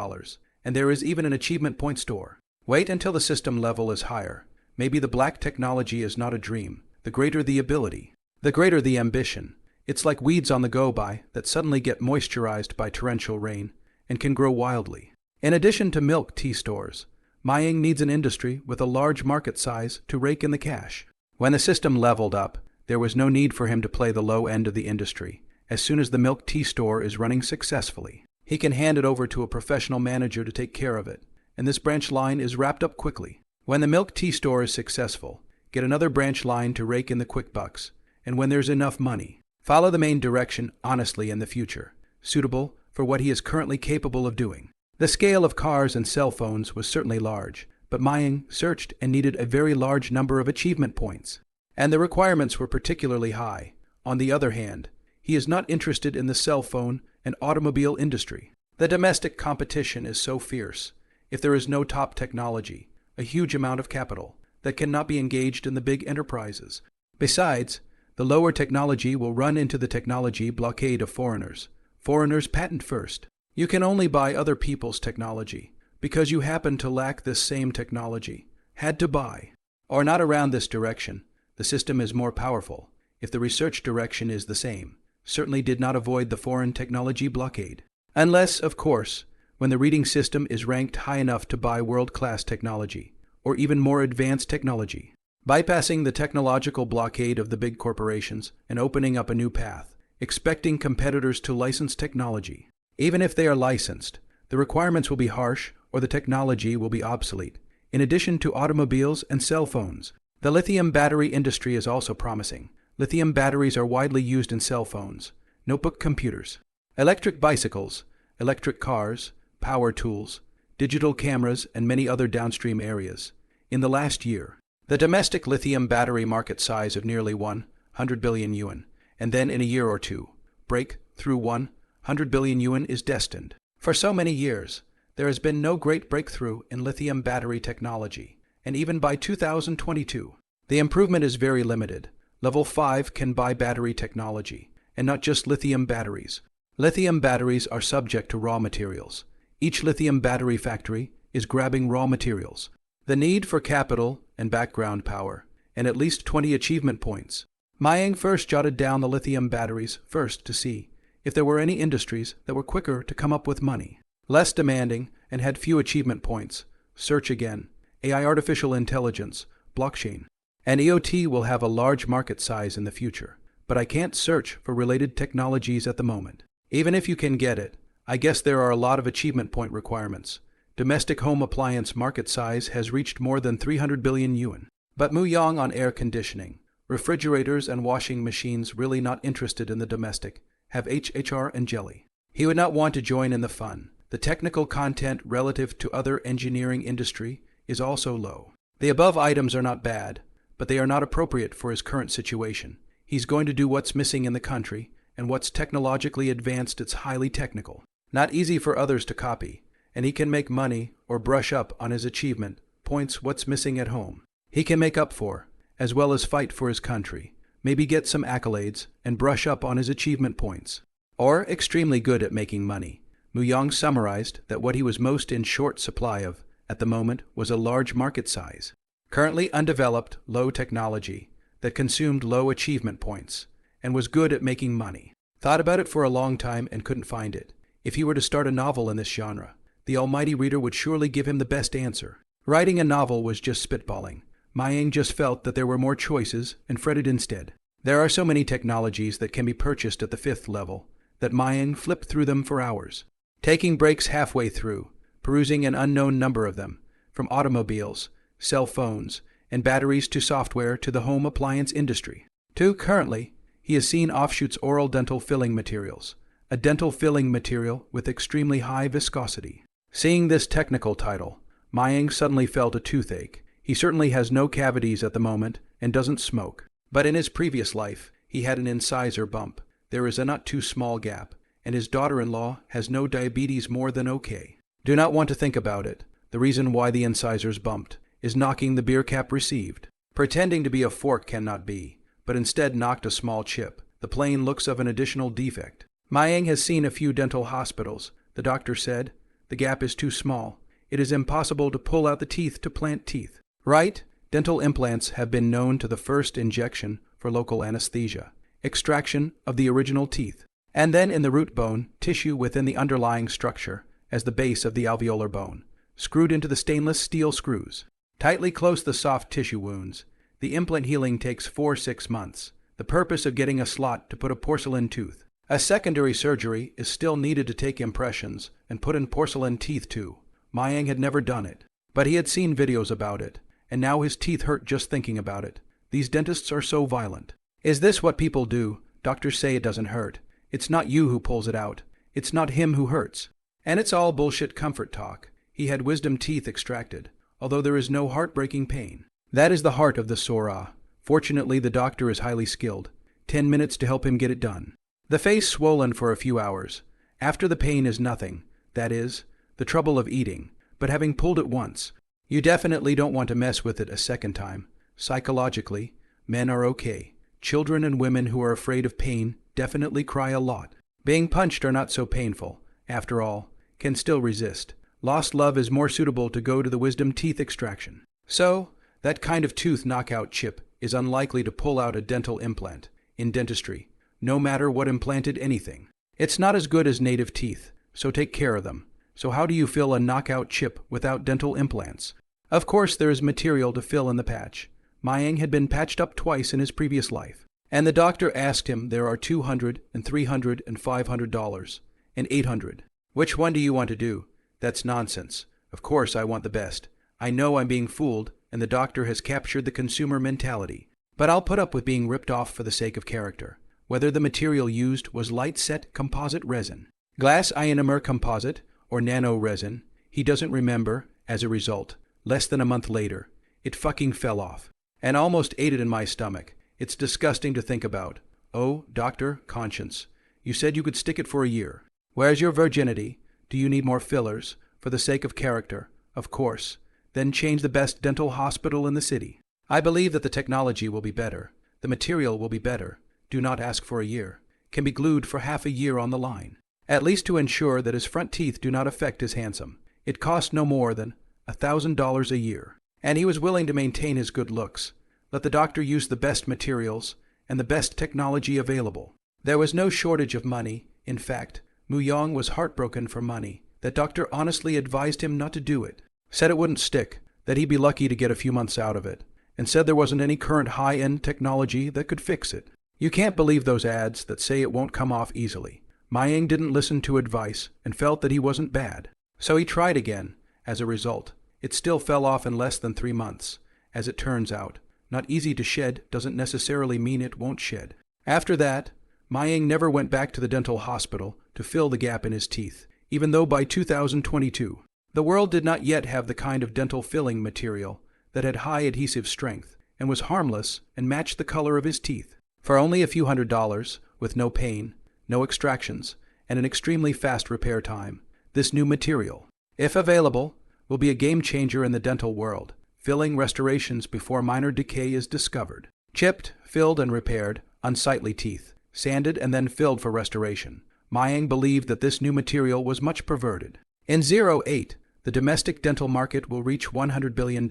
and there is even an achievement point store. Wait until the system level is higher. Maybe the black technology is not a dream. The greater the ability, the greater the ambition. It's like weeds on the go-by that suddenly get moisturized by torrential rain and can grow wildly. In addition to milk tea stores, Mayang needs an industry with a large market size to rake in the cash. When the system leveled up, there was no need for him to play the low end of the industry. As soon as the milk tea store is running successfully, he can hand it over to a professional manager to take care of it, and this branch line is wrapped up quickly. When the milk tea store is successful, get another branch line to rake in the quick bucks, and when there's enough money, follow the main direction honestly in the future, suitable for what he is currently capable of doing. The scale of cars and cell phones was certainly large, but Mayang searched and needed a very large number of achievement points, and the requirements were particularly high. On the other hand, he is not interested in the cell phone and automobile industry. The domestic competition is so fierce. If there is no top technology, a huge amount of capital that cannot be engaged in the big enterprises. Besides, the lower technology will run into the technology blockade of foreigners. Foreigners patent first. You can only buy other people's technology because you happen to lack this same technology. Had to buy. Or not around this direction. The system is more powerful. If the research direction is the same, certainly did not avoid the foreign technology blockade. Unless, of course, when the reading system is ranked high enough to buy world-class technology, or even more advanced technology, bypassing the technological blockade of the big corporations and opening up a new path, expecting competitors to license technology. Even if they are licensed, the requirements will be harsh or the technology will be obsolete. In addition to automobiles and cell phones, the lithium battery industry is also promising. Lithium batteries are widely used in cell phones, notebook computers, electric bicycles, electric cars, power tools, digital cameras, and many other downstream areas. In the last year, the domestic lithium battery market size of nearly 100 billion yuan, and then in a year or two, break through 100 billion yuan is destined. For so many years, there has been no great breakthrough in lithium battery technology, and even by 2022, the improvement is very limited. Level 5 can buy battery technology, and not just lithium batteries. Lithium batteries are subject to raw materials. Each lithium battery factory is grabbing raw materials. The need for capital and background power, and at least 20 achievement points. Manhwa first jotted down the lithium batteries first to see if there were any industries that were quicker to come up with money, less demanding, and had few achievement points. Search again. AI, artificial intelligence, blockchain, and EOT will have a large market size in the future, but I can't search for related technologies at the moment. Even if you can get it, I guess there are a lot of achievement point requirements. Domestic home appliance market size has reached more than 300 billion yuan. But Mu Yang on air conditioning, refrigerators and washing machines really not interested in the domestic, have HHR and jelly. He would not want to join in the fun. The technical content relative to other engineering industry is also low. The above items are not bad, but they are not appropriate for his current situation. He's going to do what's missing in the country, and what's technologically advanced it's highly technical. Not easy for others to copy, and he can make money or brush up on his achievement points what's missing at home. He can make up for, as well as fight for his country, maybe get some accolades and brush up on his achievement points. Or extremely good at making money. Mu Yang summarized that what he was most in short supply of at the moment was a large market size. Currently undeveloped, low technology that consumed low achievement points and was good at making money. Thought about it for a long time and couldn't find it. If he were to start a novel in this genre, the almighty reader would surely give him the best answer. Writing a novel was just spitballing. Manhwa just felt that there were more choices and fretted instead. There are so many technologies that can be purchased at the 5th level that Manhwa flipped through them for hours, taking breaks halfway through, perusing an unknown number of them, from automobiles, cell phones, and batteries to software to the home appliance industry. Currently, he has seen offshoots oral dental filling materials, a dental filling material with extremely high viscosity. Seeing this technical title, Manhwa suddenly felt a toothache. He certainly has no cavities at the moment and doesn't smoke. But in his previous life, he had an incisor bump. There is a not too small gap, and his daughter-in-law has no diabetes more than okay. Do not want to think about it. The reason why the incisors bumped is knocking the beer cap received. Pretending to be a fork cannot be, but instead knocked a small chip. The plain looks of an additional defect. Manhwa has seen a few dental hospitals. The doctor said, the gap is too small. It is impossible to pull out the teeth to plant teeth. Right? Dental implants have been known to the first injection for local anesthesia, extraction of the original teeth, and then in the root bone, tissue within the underlying structure, as the base of the alveolar bone, screwed into the stainless steel screws. Tightly close the soft tissue wounds. The implant healing takes 4-6 months. The purpose of getting a slot to put a porcelain tooth. A secondary surgery is still needed to take impressions and put in porcelain teeth too. Manhwa had never done it, but he had seen videos about it, and now his teeth hurt just thinking about it. These dentists are so violent. Is this what people do? Doctors say it doesn't hurt. It's not you who pulls it out. It's not him who hurts. And it's all bullshit comfort talk. He had wisdom teeth extracted, although there is no heartbreaking pain. That is the heart of the Sora. Fortunately, the doctor is highly skilled. 10 minutes to help him get it done. The face swollen for a few hours. After the pain is nothing. That is, the trouble of eating. But having pulled it once, you definitely don't want to mess with it a second time. Psychologically, men are okay. Children and women who are afraid of pain definitely cry a lot. Being punched are not so painful. After all, can still resist. Lost love is more suitable to go to the wisdom teeth extraction. So, that kind of tooth knockout chip is unlikely to pull out a dental implant. In dentistry, no matter what implanted anything, it's not as good as native teeth, so take care of them. So how do you fill a knockout chip without dental implants? Of course there is material to fill in the patch. Manhwa had been patched up twice in his previous life, and the doctor asked him there are $200 and $300 and $500 and $800. Which one do you want to do? That's nonsense. Of course I want the best. I know I'm being fooled, and the doctor has captured the consumer mentality. But I'll put up with being ripped off for the sake of character. Whether the material used was light-set composite resin, glass ionomer composite, or nano resin, he doesn't remember. As a result, less than a month later, it fucking fell off and almost ate it in my stomach. It's disgusting to think about. Oh, Dr. Conscience, you said you could stick it for a year. Where's your virginity? Do you need more fillers? For the sake of character, of course. Then change the best dental hospital in the city. I believe that the technology will be better. The material will be better. Do not ask for a year. Can be glued for half a year on the line. At least to ensure that his front teeth do not affect his handsome. It cost no more than $1,000 a year. And he was willing to maintain his good looks. Let the doctor use the best materials and the best technology available. There was no shortage of money. In fact, Mu Yong was heartbroken for money. That doctor honestly advised him not to do it. Said it wouldn't stick, that he'd be lucky to get a few months out of it, and said there wasn't any current high-end technology that could fix it. You can't believe those ads that say it won't come off easily. Mayang didn't listen to advice and felt that he wasn't bad. So he tried again. As a result, it still fell off in less than 3 months. As it turns out, not easy to shed doesn't necessarily mean it won't shed. After that, Mayang never went back to the dental hospital to fill the gap in his teeth, even though by 2022, the world did not yet have the kind of dental filling material that had high adhesive strength and was harmless and matched the color of his teeth. For only a few $100s, with no pain, no extractions, and an extremely fast repair time, this new material, if available, will be a game changer in the dental world, filling restorations before minor decay is discovered. Chipped, filled, and repaired, unsightly teeth, sanded and then filled for restoration. Mayang believed that this new material was much perverted. In 08, the domestic dental market will reach $100 billion,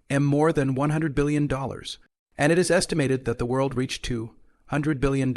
and more than $100 billion, and it is estimated that the world reached $200 billion,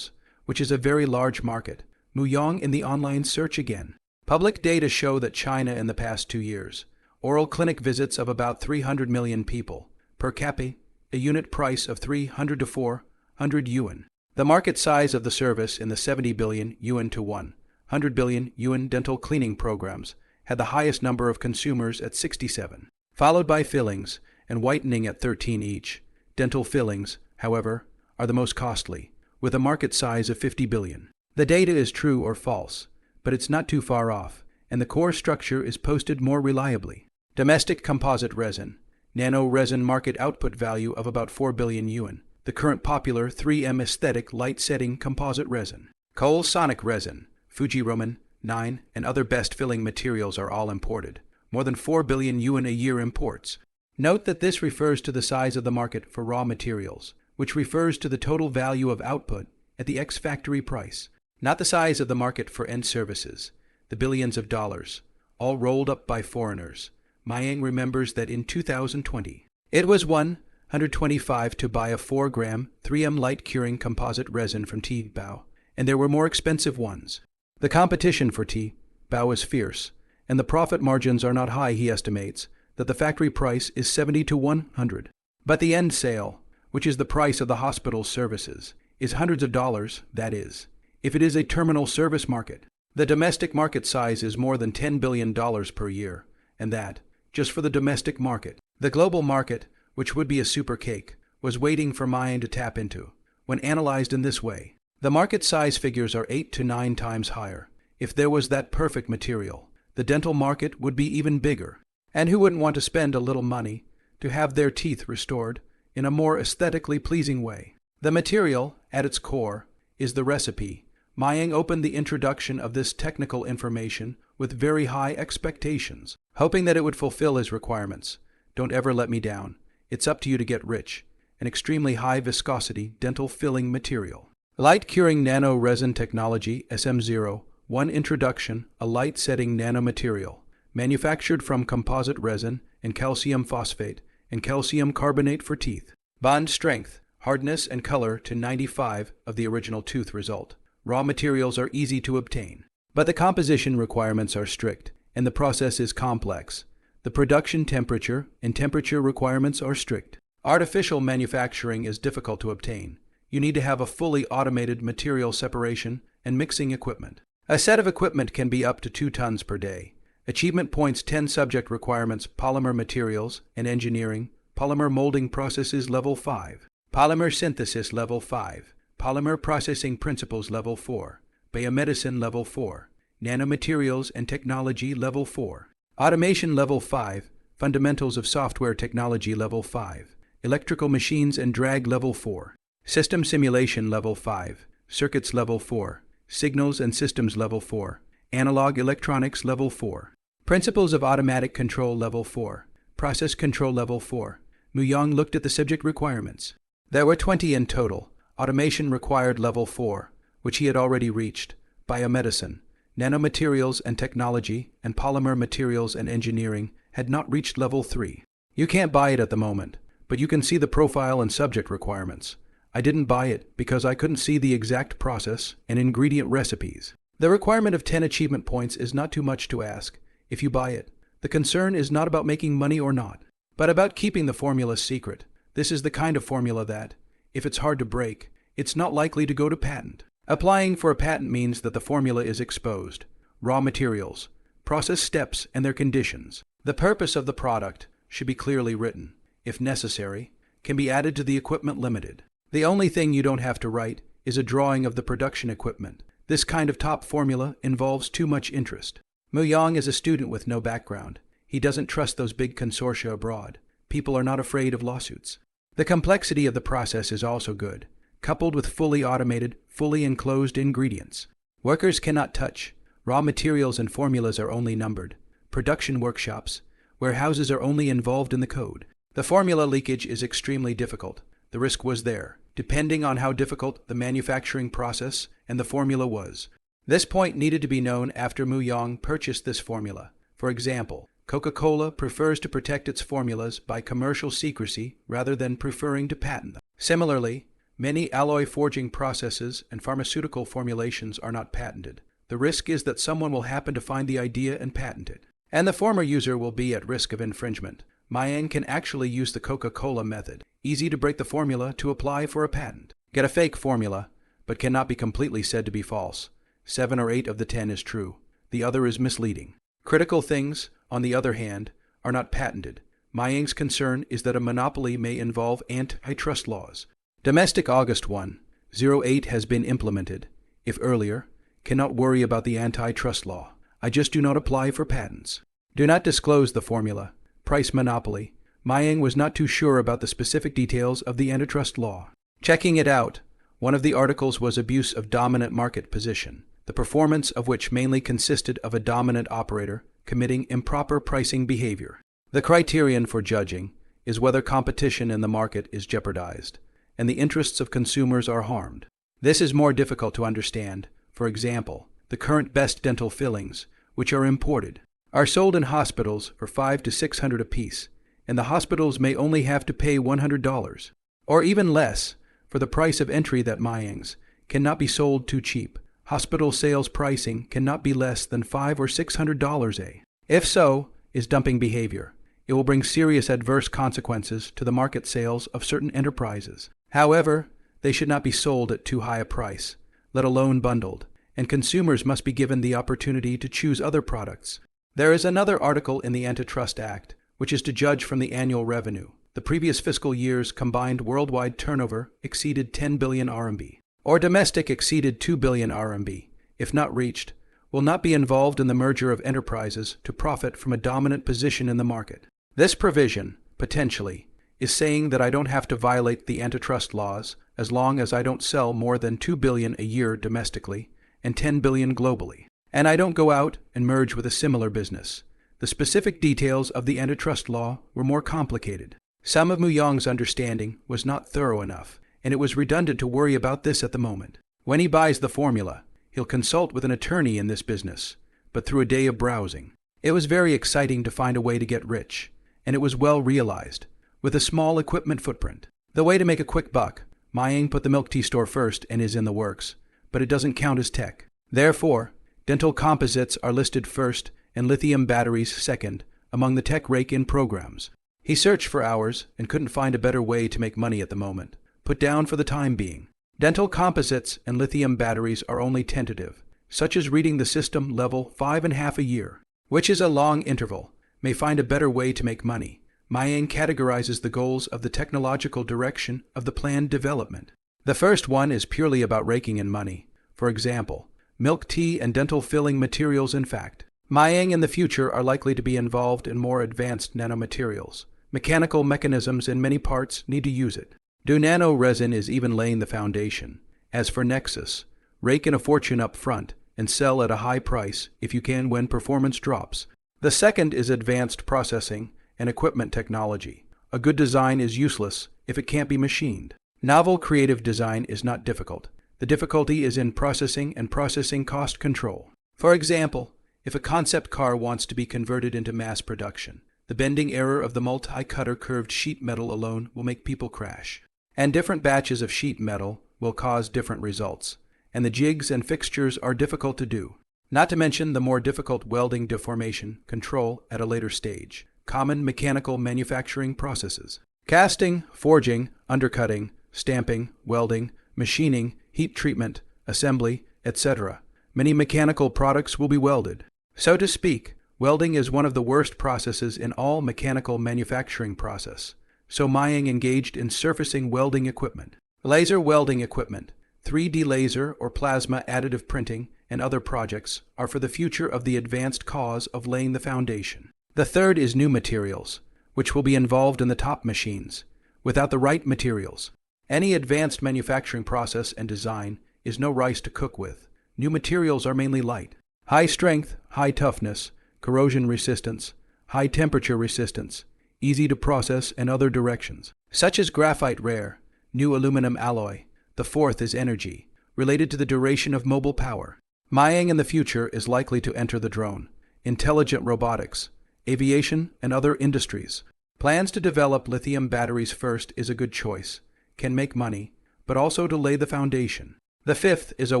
which is a very large market. Mu Yong in the online search again. Public data show that China in the past 2 years, oral clinic visits of about 300 million people, per capita, a unit price of 300 to 400 yuan. The market size of the service in the 70 billion yuan to 100 billion yuan dental cleaning programs had the highest number of consumers at 67, followed by fillings and whitening at 13 each. Dental fillings, however, are the most costly, with a market size of 50 billion. The data is true or false, but it's not too far off, and the core structure is posted more reliably. Domestic composite resin, nano resin market output value of about 4 billion yuan. The current popular 3M aesthetic light-setting composite resin. Kohl sonic resin, Fuji Roman, 9, and other best filling materials are all imported. More than 4 billion yuan a year imports. Note that this refers to the size of the market for raw materials, which refers to the total value of output at the ex-factory price, not the size of the market for end services, the billions of dollars, all rolled up by foreigners. Mayang remembers that in 2020, it was $125 to buy a 4-gram 3M light curing composite resin from T-Bao, and there were more expensive ones. The competition for T-Bao is fierce, and the profit margins are not high. He estimates that the factory price is 70 to 100. But the end sale, which is the price of the hospital's services, is hundreds of dollars, that is, if it is a terminal service market. The domestic market size is more than $10 billion per year, and that, just for the domestic market. The global market, which would be a super cake, was waiting for Mayang to tap into. When analyzed in this way, the market size figures are 8 to 9 times higher. If there was that perfect material, the dental market would be even bigger. And who wouldn't want to spend a little money to have their teeth restored in a more aesthetically pleasing way? The material, at its core, is the recipe. Mayang opened the introduction of this technical information with very high expectations, hoping that it would fulfill his requirements. Don't ever let me down. It's up to you to get rich. An extremely high viscosity dental filling material. Light curing nano resin technology SM0, 1 introduction, a light setting nanomaterial, manufactured from composite resin and calcium phosphate and calcium carbonate for teeth. Bond strength, hardness, and color to 95 of the original tooth result. Raw materials are easy to obtain, but the composition requirements are strict, and the process is complex. The production temperature and temperature requirements are strict. Artificial manufacturing is difficult to obtain. You need to have a fully automated material separation and mixing equipment. A set of equipment can be up to 2 tons per day. Achievement points 10 subject requirements: polymer materials and engineering, polymer molding processes level 5, polymer synthesis level 5, polymer processing principles level 4, biomedicine level 4, Nanomaterials and Technology Level 4. Automation Level 5. Fundamentals of Software Technology Level 5. Electrical Machines and Drag Level 4. System Simulation Level 5. Circuits Level 4. Signals and Systems Level 4. Analog Electronics Level 4. Principles of Automatic Control Level 4. Process Control Level 4. Muyang looked at the subject requirements. There were 20 in total. Automation required Level 4, which he had already reached. Biomedicine, Nanomaterials and Technology, and Polymer Materials and Engineering had not reached Level 3. You can't buy it at the moment, but you can see the profile and subject requirements. I didn't buy it because I couldn't see the exact process and ingredient recipes. The requirement of 10 achievement points is not too much to ask if you buy it. The concern is not about making money or not, but about keeping the formula secret. This is the kind of formula that, if it's hard to break, it's not likely to go to patent. Applying for a patent means that the formula is exposed. Raw materials, process steps and their conditions. The purpose of the product should be clearly written. If necessary, can be added to the equipment limited. The only thing you don't have to write is a drawing of the production equipment. This kind of top formula involves too much interest. Muyang is a student with no background. He doesn't trust those big consortia abroad. People are not afraid of lawsuits. The complexity of the process is also good, coupled with fully automated, fully enclosed ingredients. Workers cannot touch. Raw materials and formulas are only numbered. Production workshops, warehouses are only involved in the code. The formula leakage is extremely difficult. The risk was there, depending on how difficult the manufacturing process and the formula was. This point needed to be known after Muyang purchased this formula. For example, Coca-Cola prefers to protect its formulas by commercial secrecy rather than preferring to patent them. Similarly, many alloy forging processes and pharmaceutical formulations are not patented. The risk is that someone will happen to find the idea and patent it, and the former user will be at risk of infringement. Muyang can actually use the Coca-Cola method. Easy to break the formula to apply for a patent. Get a fake formula, but cannot be completely said to be false. 7 or 8 of the 10 is true. The other is misleading. Critical things, on the other hand, are not patented. Muyang's concern is that a monopoly may involve antitrust laws. Domestic August 1, 08 has been implemented. If earlier, cannot worry about the antitrust law. I just do not apply for patents. Do not disclose the formula. Price monopoly. Muyang was not too sure about the specific details of the antitrust law. Checking it out, one of the articles was abuse of dominant market position, the performance of which mainly consisted of a dominant operator committing improper pricing behavior. The criterion for judging is whether competition in the market is jeopardized, and the interests of consumers are harmed. This is more difficult to understand. For example, the current best dental fillings, which are imported, are sold in hospitals for $500 to $600 apiece, and the hospitals may only have to pay $100, or even less, for the price of entry that Muyang's cannot be sold too cheap. Hospital sales pricing cannot be less than $500 or $600 If so, is dumping behavior. It will bring serious adverse consequences to the market sales of certain enterprises. However, they should not be sold at too high a price, let alone bundled, and consumers must be given the opportunity to choose other products. There is another article in the Antitrust Act, which is to judge from the annual revenue. The previous fiscal year's combined worldwide turnover exceeded 10 billion RMB, or domestic exceeded 2 billion RMB, if not reached, will not be involved in the merger of enterprises to profit from a dominant position in the market. This provision, potentially, is saying that I don't have to violate the antitrust laws as long as I don't sell more than 2 billion a year domestically and 10 billion globally, and I don't go out and merge with a similar business. The specific details of the antitrust law were more complicated. Some of Muyang's understanding was not thorough enough, and it was redundant to worry about this at the moment. When he buys the formula, he'll consult with an attorney in this business, but through a day of browsing. It was very exciting to find a way to get rich, and it was well realized, with a small equipment footprint. The way to make a quick buck. Muyang put the milk tea store first and is in the works, but it doesn't count as tech. Therefore, dental composites are listed first and lithium batteries second among the tech rake-in programs. He searched for hours and couldn't find a better way to make money at the moment. Put down for the time being. Dental composites and lithium batteries are only tentative, such as reading the system level 5.5 a year, which is a long interval, may find a better way to make money. Muyang categorizes the goals of the technological direction of the planned development. The first one is purely about raking in money. For example, milk tea, and dental filling materials. In fact, Mayang in the future are likely to be involved in more advanced nanomaterials. Mechanical mechanisms in many parts need to use it. Do nano resin is even laying the foundation. As for Nexus, rake in a fortune up front and sell at a high price if you can when performance drops. The second is advanced processing and equipment technology. A good design is useless if it can't be machined. Novel creative design is not difficult. The difficulty is in processing and processing cost control. For example, if a concept car wants to be converted into mass production, the bending error of the multi-cutter curved sheet metal alone will make people crash. And different batches of sheet metal will cause different results. And the jigs and fixtures are difficult to do. Not to mention the more difficult welding deformation control at a later stage. Common mechanical manufacturing processes. Casting, forging, undercutting, stamping, welding, machining, heat treatment, assembly, etc. Many mechanical products will be welded. So to speak, welding is one of the worst processes in all mechanical manufacturing process. So Mayang engaged in surfacing welding equipment. Laser welding equipment, 3D laser or plasma additive printing, and other projects are for the future of the advanced cause of laying the foundation. The third is new materials, which will be involved in the top machines. Without the right materials, any advanced manufacturing process and design is no rice to cook with. New materials are mainly light, high strength, high toughness, corrosion resistance, high temperature resistance, easy to process in other directions, such as graphite rare, new aluminum alloy. The fourth is energy, related to the duration of mobile power. Mayang in the future is likely to enter the drone, intelligent robotics, aviation, and other industries. Plans to develop lithium batteries first is a good choice, can make money, but also to lay the foundation. The fifth is a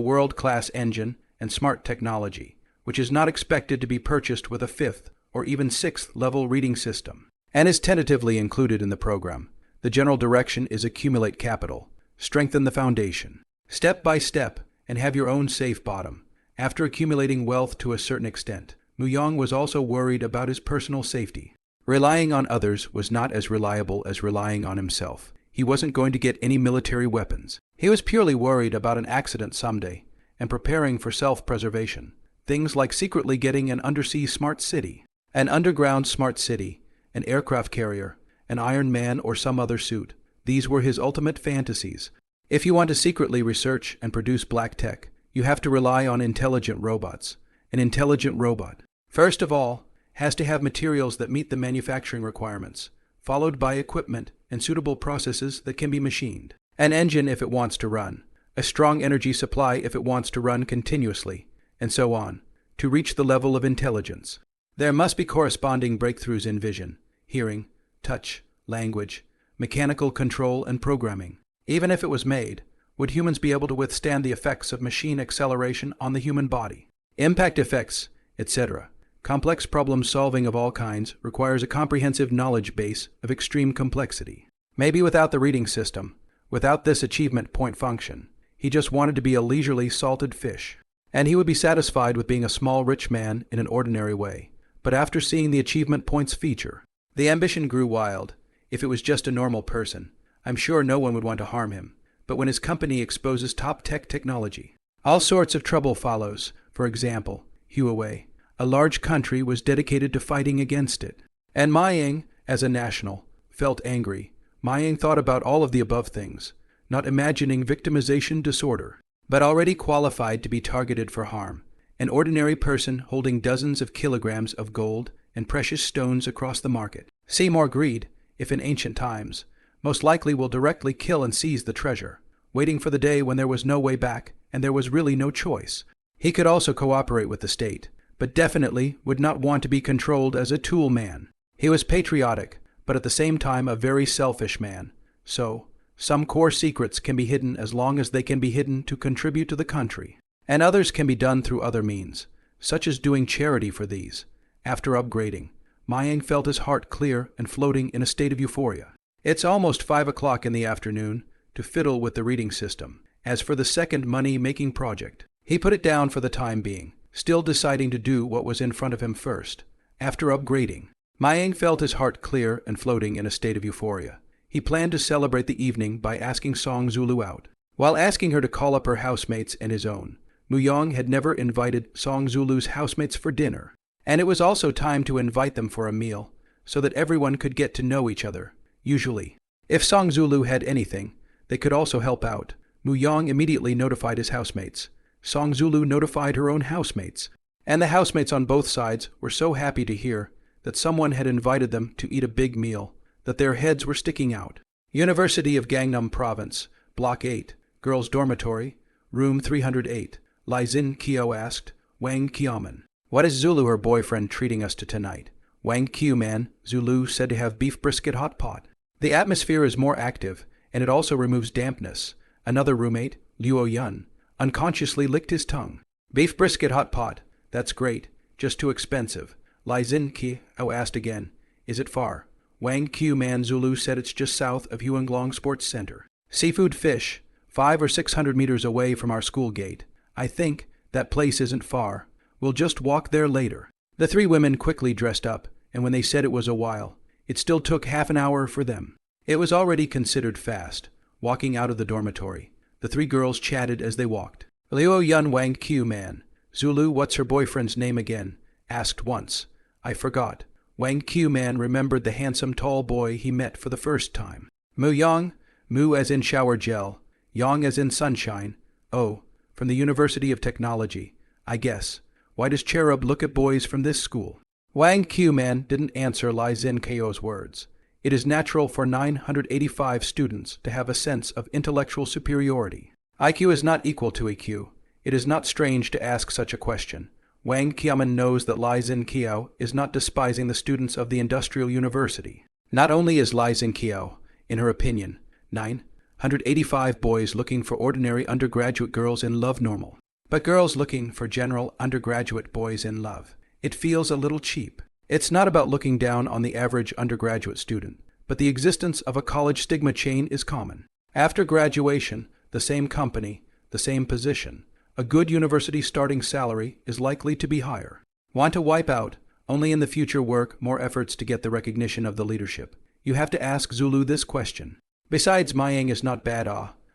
world-class engine and smart technology, which is not expected to be purchased with a fifth or even sixth level reading system, and is tentatively included in the program. The general direction is accumulate capital, strengthen the foundation, step by step, and have your own safe bottom. After accumulating wealth to a certain extent, Muyong was also worried about his personal safety. Relying on others was not as reliable as relying on himself. He wasn't going to get any military weapons. He was purely worried about an accident someday and preparing for self-preservation. Things like secretly getting an undersea smart city, an underground smart city, an aircraft carrier, an Iron Man or some other suit. These were his ultimate fantasies. If you want to secretly research and produce black tech, you have to rely on intelligent robots. An intelligent robot, first of all, has to have materials that meet the manufacturing requirements, followed by equipment and suitable processes that can be machined. An engine if it wants to run, a strong energy supply if it wants to run continuously, and so on, to reach the level of intelligence. There must be corresponding breakthroughs in vision, hearing, touch, language, mechanical control, and programming. Even if it was made, would humans be able to withstand the effects of machine acceleration on the human body? Impact effects, etc. Complex problem solving of all kinds requires a comprehensive knowledge base of extreme complexity. Maybe without the reading system, without this achievement point function, he just wanted to be a leisurely salted fish. And he would be satisfied with being a small rich man in an ordinary way. But after seeing the achievement points feature, the ambition grew wild. If it was just a normal person, I'm sure no one would want to harm him. But when his company exposes top tech technology, all sorts of trouble follows. For example, Huawei, a large country, was dedicated to fighting against it. And Mayang, as a national, felt angry. Mayang thought about all of the above things, not imagining victimization disorder, but already qualified to be targeted for harm. An ordinary person holding dozens of kilograms of gold and precious stones across the market. Seymour greed, if in ancient times, most likely will directly kill and seize the treasure, waiting for the day when there was no way back and there was really no choice. He could also cooperate with the state, but definitely would not want to be controlled as a tool man. He was patriotic, but at the same time a very selfish man. So, some core secrets can be hidden as long as they can be hidden to contribute to the country, and others can be done through other means, such as doing charity for these. After upgrading, Mayang felt his heart clear and floating in a state of euphoria. It's almost 5 o'clock in the afternoon to fiddle with the reading system. As for the second money-making project, he put it down for the time being, still deciding to do what was in front of him first. After upgrading, Mayang felt his heart clear and floating in a state of euphoria. He planned to celebrate the evening by asking Song Zulu out. While asking her to call up her housemates and his own, Muyang had never invited Song Zulu's housemates for dinner, and it was also time to invite them for a meal, so that everyone could get to know each other. Usually, if Song Zulu had anything, they could also help out. Muyang immediately notified his housemates. Song Zulu notified her own housemates, and the housemates on both sides were so happy to hear that someone had invited them to eat a big meal that their heads were sticking out. University of Gangnam Province, Block 8, Girls' Dormitory, Room 308. Lai Zin Kyo asked, Wang Kiaman, "What is Zulu, her boyfriend, treating us to tonight?" Wang Q man, Zulu said to have beef brisket hot pot. The atmosphere is more active, and it also removes dampness. Another roommate, Luo Yun, unconsciously licked his tongue. Beef brisket hot pot, that's great, just too expensive. Lai Zin Kyo asked again, "Is it far?" Wang Q man Zulu said it's just south of Huanglong Sports Center. Seafood fish, 500 or 600 meters away from our school gate. I think that place isn't far. We'll just walk there later. The three women quickly dressed up, and when they said it was a while, it still took half an hour for them. It was already considered fast. Walking out of the dormitory, the three girls chatted as they walked. Luo Yun Wang Q man, Zulu, what's her boyfriend's name again? Asked once. I forgot. Wang Q man remembered the handsome tall boy he met for the first time. Mu Yang, Mu as in shower gel, Yang as in sunshine. Oh, from the University of Technology, I guess. Why does Cherub look at boys from this school? Wang Q man didn't answer Lai Zin Ko's words. It is natural for 985 students to have a sense of intellectual superiority. IQ is not equal to EQ. It is not strange to ask such a question. Wang Qiamen knows that Lai Zin Kyo is not despising the students of the Industrial University. Not only is Lai Zin Kyo, in her opinion, 985 boys looking for ordinary undergraduate girls in love normal, but girls looking for general undergraduate boys in love. It feels a little cheap. It's not about looking down on the average undergraduate student, but the existence of a college stigma chain is common. After graduation, the same company, the same position, a good university starting salary is likely to be higher. Want to wipe out, only in the future work more efforts to get the recognition of the leadership. You have to ask Zulu this question. Besides, Mayang is not bad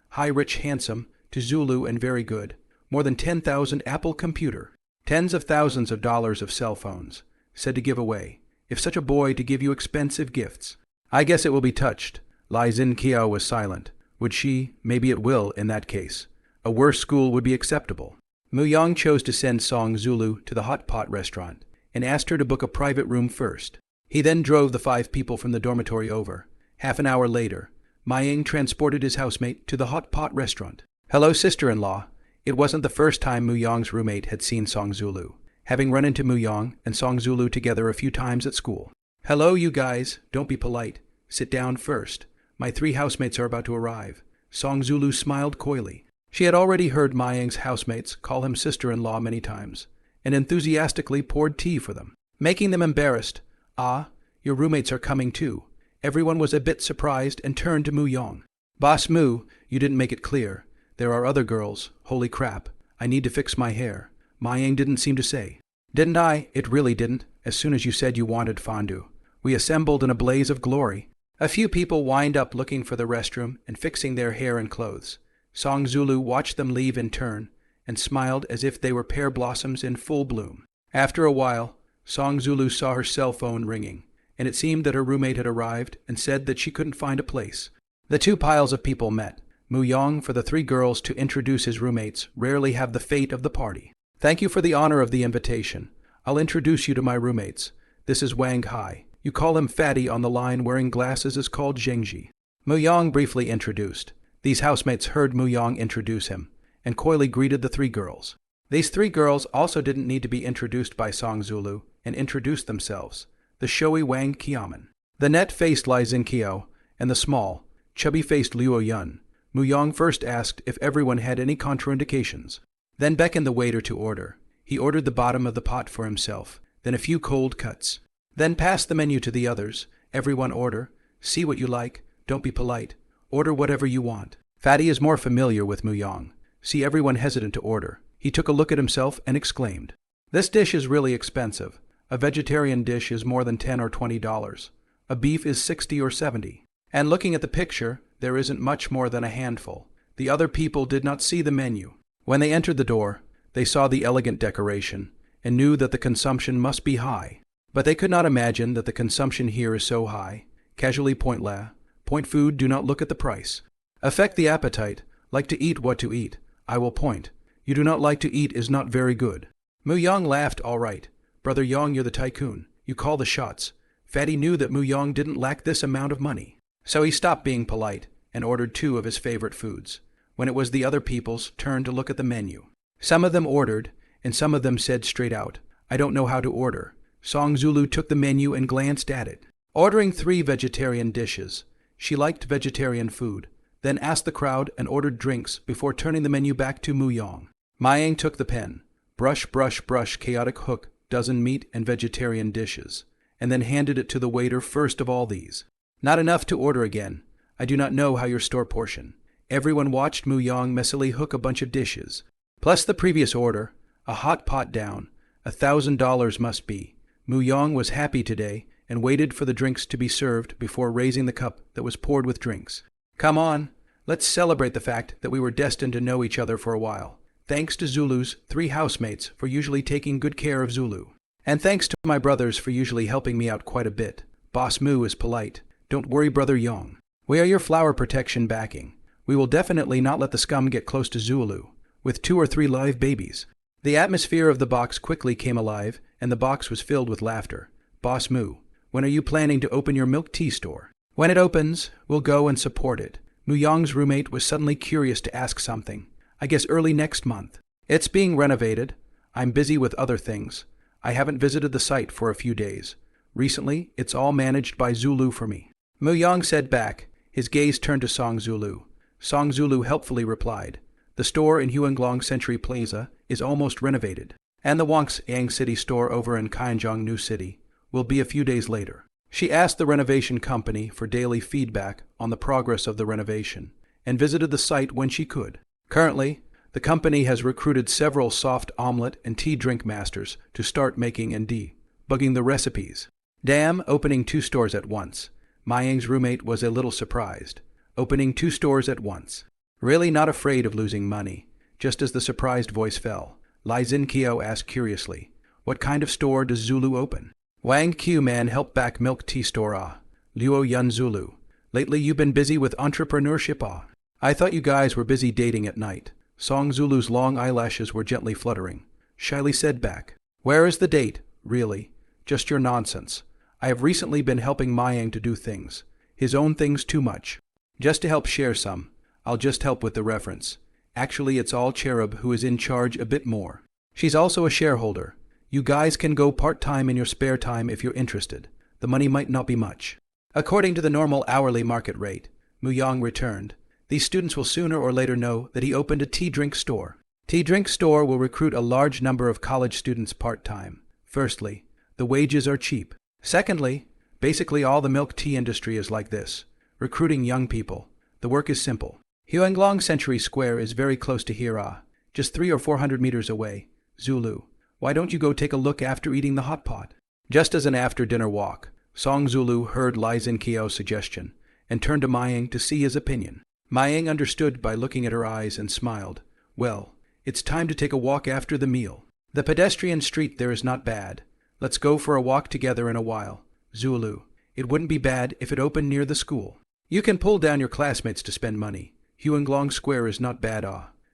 high, rich, handsome, to Zulu and very good. More than 10,000 Apple computer. Tens of thousands of dollars of cell phones. Said to give away. If such a boy to give you expensive gifts. I guess it will be touched. Lai Zin Kyo was silent. Would she? Maybe it will in that case. A worse school would be acceptable. Mu Yang chose to send Song Zulu to the hot pot restaurant and asked her to book a private room first. He then drove the 5 people from the dormitory over. Half an hour later, Mayang transported his housemate to the hot pot restaurant. Hello, sister-in-law. It wasn't the first time Mu Yang's roommate had seen Song Zulu, having run into Mu Yang and Song Zulu together a few times at school. Hello, you guys. Don't be polite. Sit down first. My 3 housemates are about to arrive. Song Zulu smiled coyly. She had already heard Mayang's housemates call him sister-in-law many times, and enthusiastically poured tea for them, making them embarrassed. Ah, your roommates are coming too. Everyone was a bit surprised and turned to Mu Yang. Boss Mu, you didn't make it clear. There are other girls. Holy crap. I need to fix my hair. Mayang didn't seem to say. Didn't I? It really didn't, as soon as you said you wanted fondue. We assembled in a blaze of glory. A few people wind up looking for the restroom and fixing their hair and clothes. Song Zulu watched them leave in turn and smiled as if they were pear blossoms in full bloom. After a while, Song Zulu saw her cell phone ringing, and it seemed that her roommate had arrived and said that she couldn't find a place. The 2 piles of people met. Mu Yang, for the 3 girls to introduce his roommates, rarely have the fate of the party. Thank you for the honor of the invitation. I'll introduce you to my roommates. This is Wang Hai. You call him Fatty on the line wearing glasses is called Zhengji. Mu Yang briefly introduced. These housemates heard Mu Yang introduce him, and coyly greeted the 3 girls. These 3 girls also didn't need to be introduced by Song Zulu, and introduced themselves. The showy Wang Qiamen, the net-faced Lai Zin Kyo, and the small, chubby-faced Luo Yun. Mu Yang first asked if everyone had any contraindications, then beckoned the waiter to order. He ordered the bottom of the pot for himself, then a few cold cuts. Then passed the menu to the others. Everyone order. See what you like. Don't be polite. Order whatever you want. Fatty is more familiar with Mu Yang. See everyone hesitant to order. He took a look at himself and exclaimed, "This dish is really expensive. A vegetarian dish is more than $10 or $20. A beef is $60 or $70. And looking at the picture, there isn't much more than a handful." The other people did not see the menu. When they entered the door, They saw the elegant decoration and knew that the consumption must be high. But they could not imagine that the consumption here is so high. Casually point food, do not look at the price. Affect the appetite, like to eat what to eat. I will point. You do not like to eat is not very good. Mu Yang laughed, all right. Brother Yang, you're the tycoon. You call the shots. Fatty knew that Mu Yang didn't lack this amount of money. So he stopped being polite and ordered 2 of his favorite foods. When it was the other people's turn to look at the menu. Some of them ordered, and some of them said straight out, I don't know how to order. Song Zulu took the menu and glanced at it. Ordering 3 vegetarian dishes. She liked vegetarian food, then asked the crowd and ordered drinks before turning the menu back to Mu Yang. Mayang took the pen. Brush, brush, brush, chaotic hook, dozen meat and vegetarian dishes, and then handed it to the waiter first of all these. Not enough to order again. I do not know how your store portion. Everyone watched Mu Yang messily hook a bunch of dishes. Plus the previous order, a hot pot down, $1,000 must be. Mu Yang was happy today and waited for the drinks to be served before raising the cup that was poured with drinks. Come on, let's celebrate the fact that we were destined to know each other for a while. Thanks to Zulu's 3 housemates for usually taking good care of Zulu. And thanks to my brothers for usually helping me out quite a bit. Boss Mu is polite. Don't worry, Brother Yang. We are your flower protection backing. We will definitely not let the scum get close to Zulu, with 2 or 3 live babies. The atmosphere of the box quickly came alive, and the box was filled with laughter. Boss Mu, when are you planning to open your milk tea store? When it opens, we'll go and support it. Mu Yang's roommate was suddenly curious to ask something. I guess early next month. It's being renovated. I'm busy with other things. I haven't visited the site for a few days. Recently, it's all managed by Zulu for me. Mu Yang said back. His gaze turned to Song Zulu. Song Zulu helpfully replied. The store in Huanglong Century Plaza is almost renovated, and the Wangxiang City store over in Kainjiang New City will be a few days later. She asked the renovation company for daily feedback on the progress of the renovation, and visited the site when she could. Currently, the company has recruited several soft omelet and tea drink masters to start making and debugging the recipes. Damn, opening 2 stores at once. Mayang's roommate was a little surprised. Opening 2 stores at once. Really not afraid of losing money. Just as the surprised voice fell, Lai Zin Kio asked curiously, what kind of store does Zulu open? Wang Q man help back milk tea store Luo Yun Zulu. Lately you've been busy with entrepreneurship I thought you guys were busy dating at night. Song Zulu's long eyelashes were gently fluttering. Shyly said back, where is the date, really? Just your nonsense. I have recently been helping Mayang to do things. His own things too much. Just to help share some. I'll just help with the reference. Actually, it's all Cherub who is in charge a bit more. She's also a shareholder. You guys can go part-time in your spare time if you're interested. The money might not be much. According to the normal hourly market rate, Mu Yang returned. These students will sooner or later know that he opened a tea drink store. Tea drink store will recruit a large number of college students part-time. Firstly, the wages are cheap. Secondly, basically all the milk tea industry is like this. Recruiting young people. The work is simple. Huanglong Century Square is very close to here, just 300 or 400 meters away. Zulu, why don't you go take a look after eating the hot pot? Just as an after-dinner walk, Song Zulu heard Lai Zin Kio's suggestion and turned to Mayang to see his opinion. Mayang understood by looking at her eyes and smiled. Well, it's time to take a walk after the meal. The pedestrian street there is not bad. Let's go for a walk together in a while. Zulu, it wouldn't be bad if it opened near the school. You can pull down your classmates to spend money. Huanglong Square is not bad,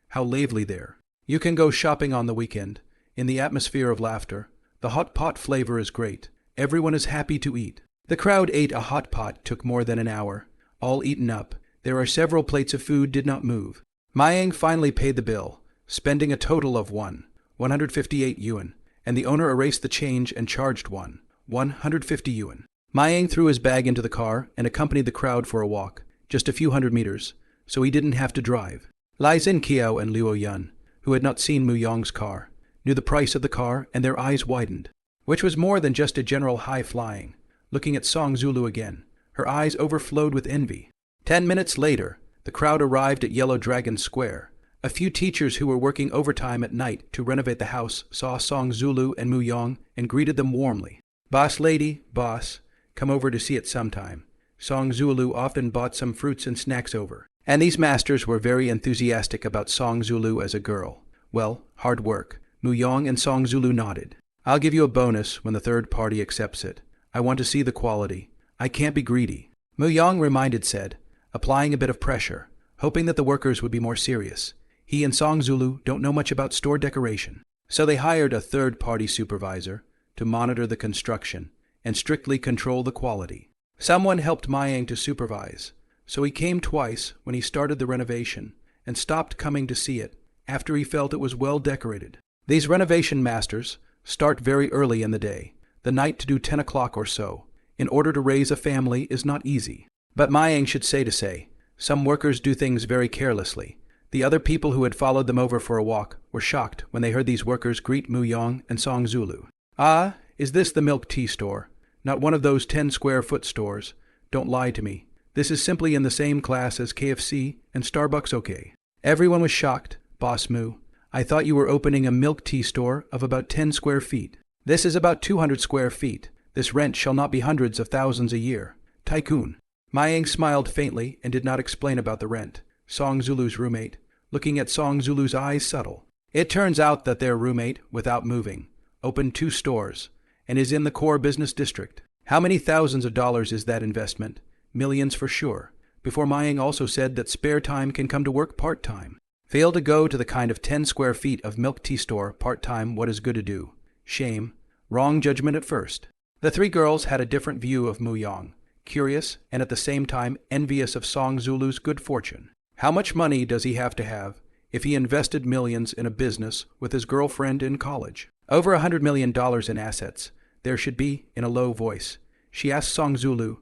how lively there. You can go shopping on the weekend. In the atmosphere of laughter, the hot pot flavor is great. Everyone is happy to eat. The crowd ate a hot pot took more than an hour. All eaten up. There are several plates of food did not move. Mayang finally paid the bill, spending a total of 158 yuan, and the owner erased the change and charged 150 yuan. Mayang threw his bag into the car and accompanied the crowd for a walk, just a few hundred meters, so he didn't have to drive. Lai Zin Kio and Luo Yun, who had not seen Mu Yang's car, knew the price of the car and their eyes widened, which was more than just a general high-flying. Looking at Song Zulu again, her eyes overflowed with envy. 10 minutes later, the crowd arrived at Yellow Dragon Square. A few teachers who were working overtime at night to renovate the house saw Song Zulu and Mu Yang and greeted them warmly. Boss lady, boss, come over to see it sometime. Song Zulu often bought some fruits and snacks over, and these masters were very enthusiastic about Song Zulu as a girl. Well, hard work. Mu Yong and Song Zulu nodded. I'll give you a bonus when the third party accepts it. I want to see the quality. I can't be greedy. Mu Yong reminded said, applying a bit of pressure, hoping that the workers would be more serious. He and Song Zulu don't know much about store decoration. So they hired a third-party supervisor to monitor the construction and strictly control the quality. Someone helped Mayang to supervise, so he came twice when he started the renovation and stopped coming to see it after he felt it was well decorated. These renovation masters start very early in the day, the night to do 10 o'clock or so. In order to raise a family is not easy. But Mayang should say, some workers do things very carelessly. The other people who had followed them over for a walk were shocked when they heard these workers greet Mu Yong and Song Zulu. Ah, is this the milk tea store? Not one of those 10-square-foot stores. Don't lie to me. This is simply in the same class as KFC and Starbucks, okay? Everyone was shocked. Boss Mu, I thought you were opening a milk tea store of about 10 square feet. This is about 200 square feet. This rent shall not be hundreds of thousands a year. Tycoon. Mayang smiled faintly and did not explain about the rent. Song Zulu's roommate, looking at Song Zulu's eyes subtle. It turns out that their roommate, without moving, opened 2 stores and is in the core business district. How many thousands of dollars is that investment? Millions for sure. Before Mayang also said that spare time can come to work part-time. Fail to go to the kind of 10 square feet of milk tea store part-time, what is good to do? Shame. Wrong judgment at first. The 3 girls had a different view of Mu Yong, curious and at the same time envious of Song Zulu's good fortune. How much money does he have to have if he invested millions in a business with his girlfriend in college? Over $100 million in assets. There should be, in a low voice. She asked Song Zulu,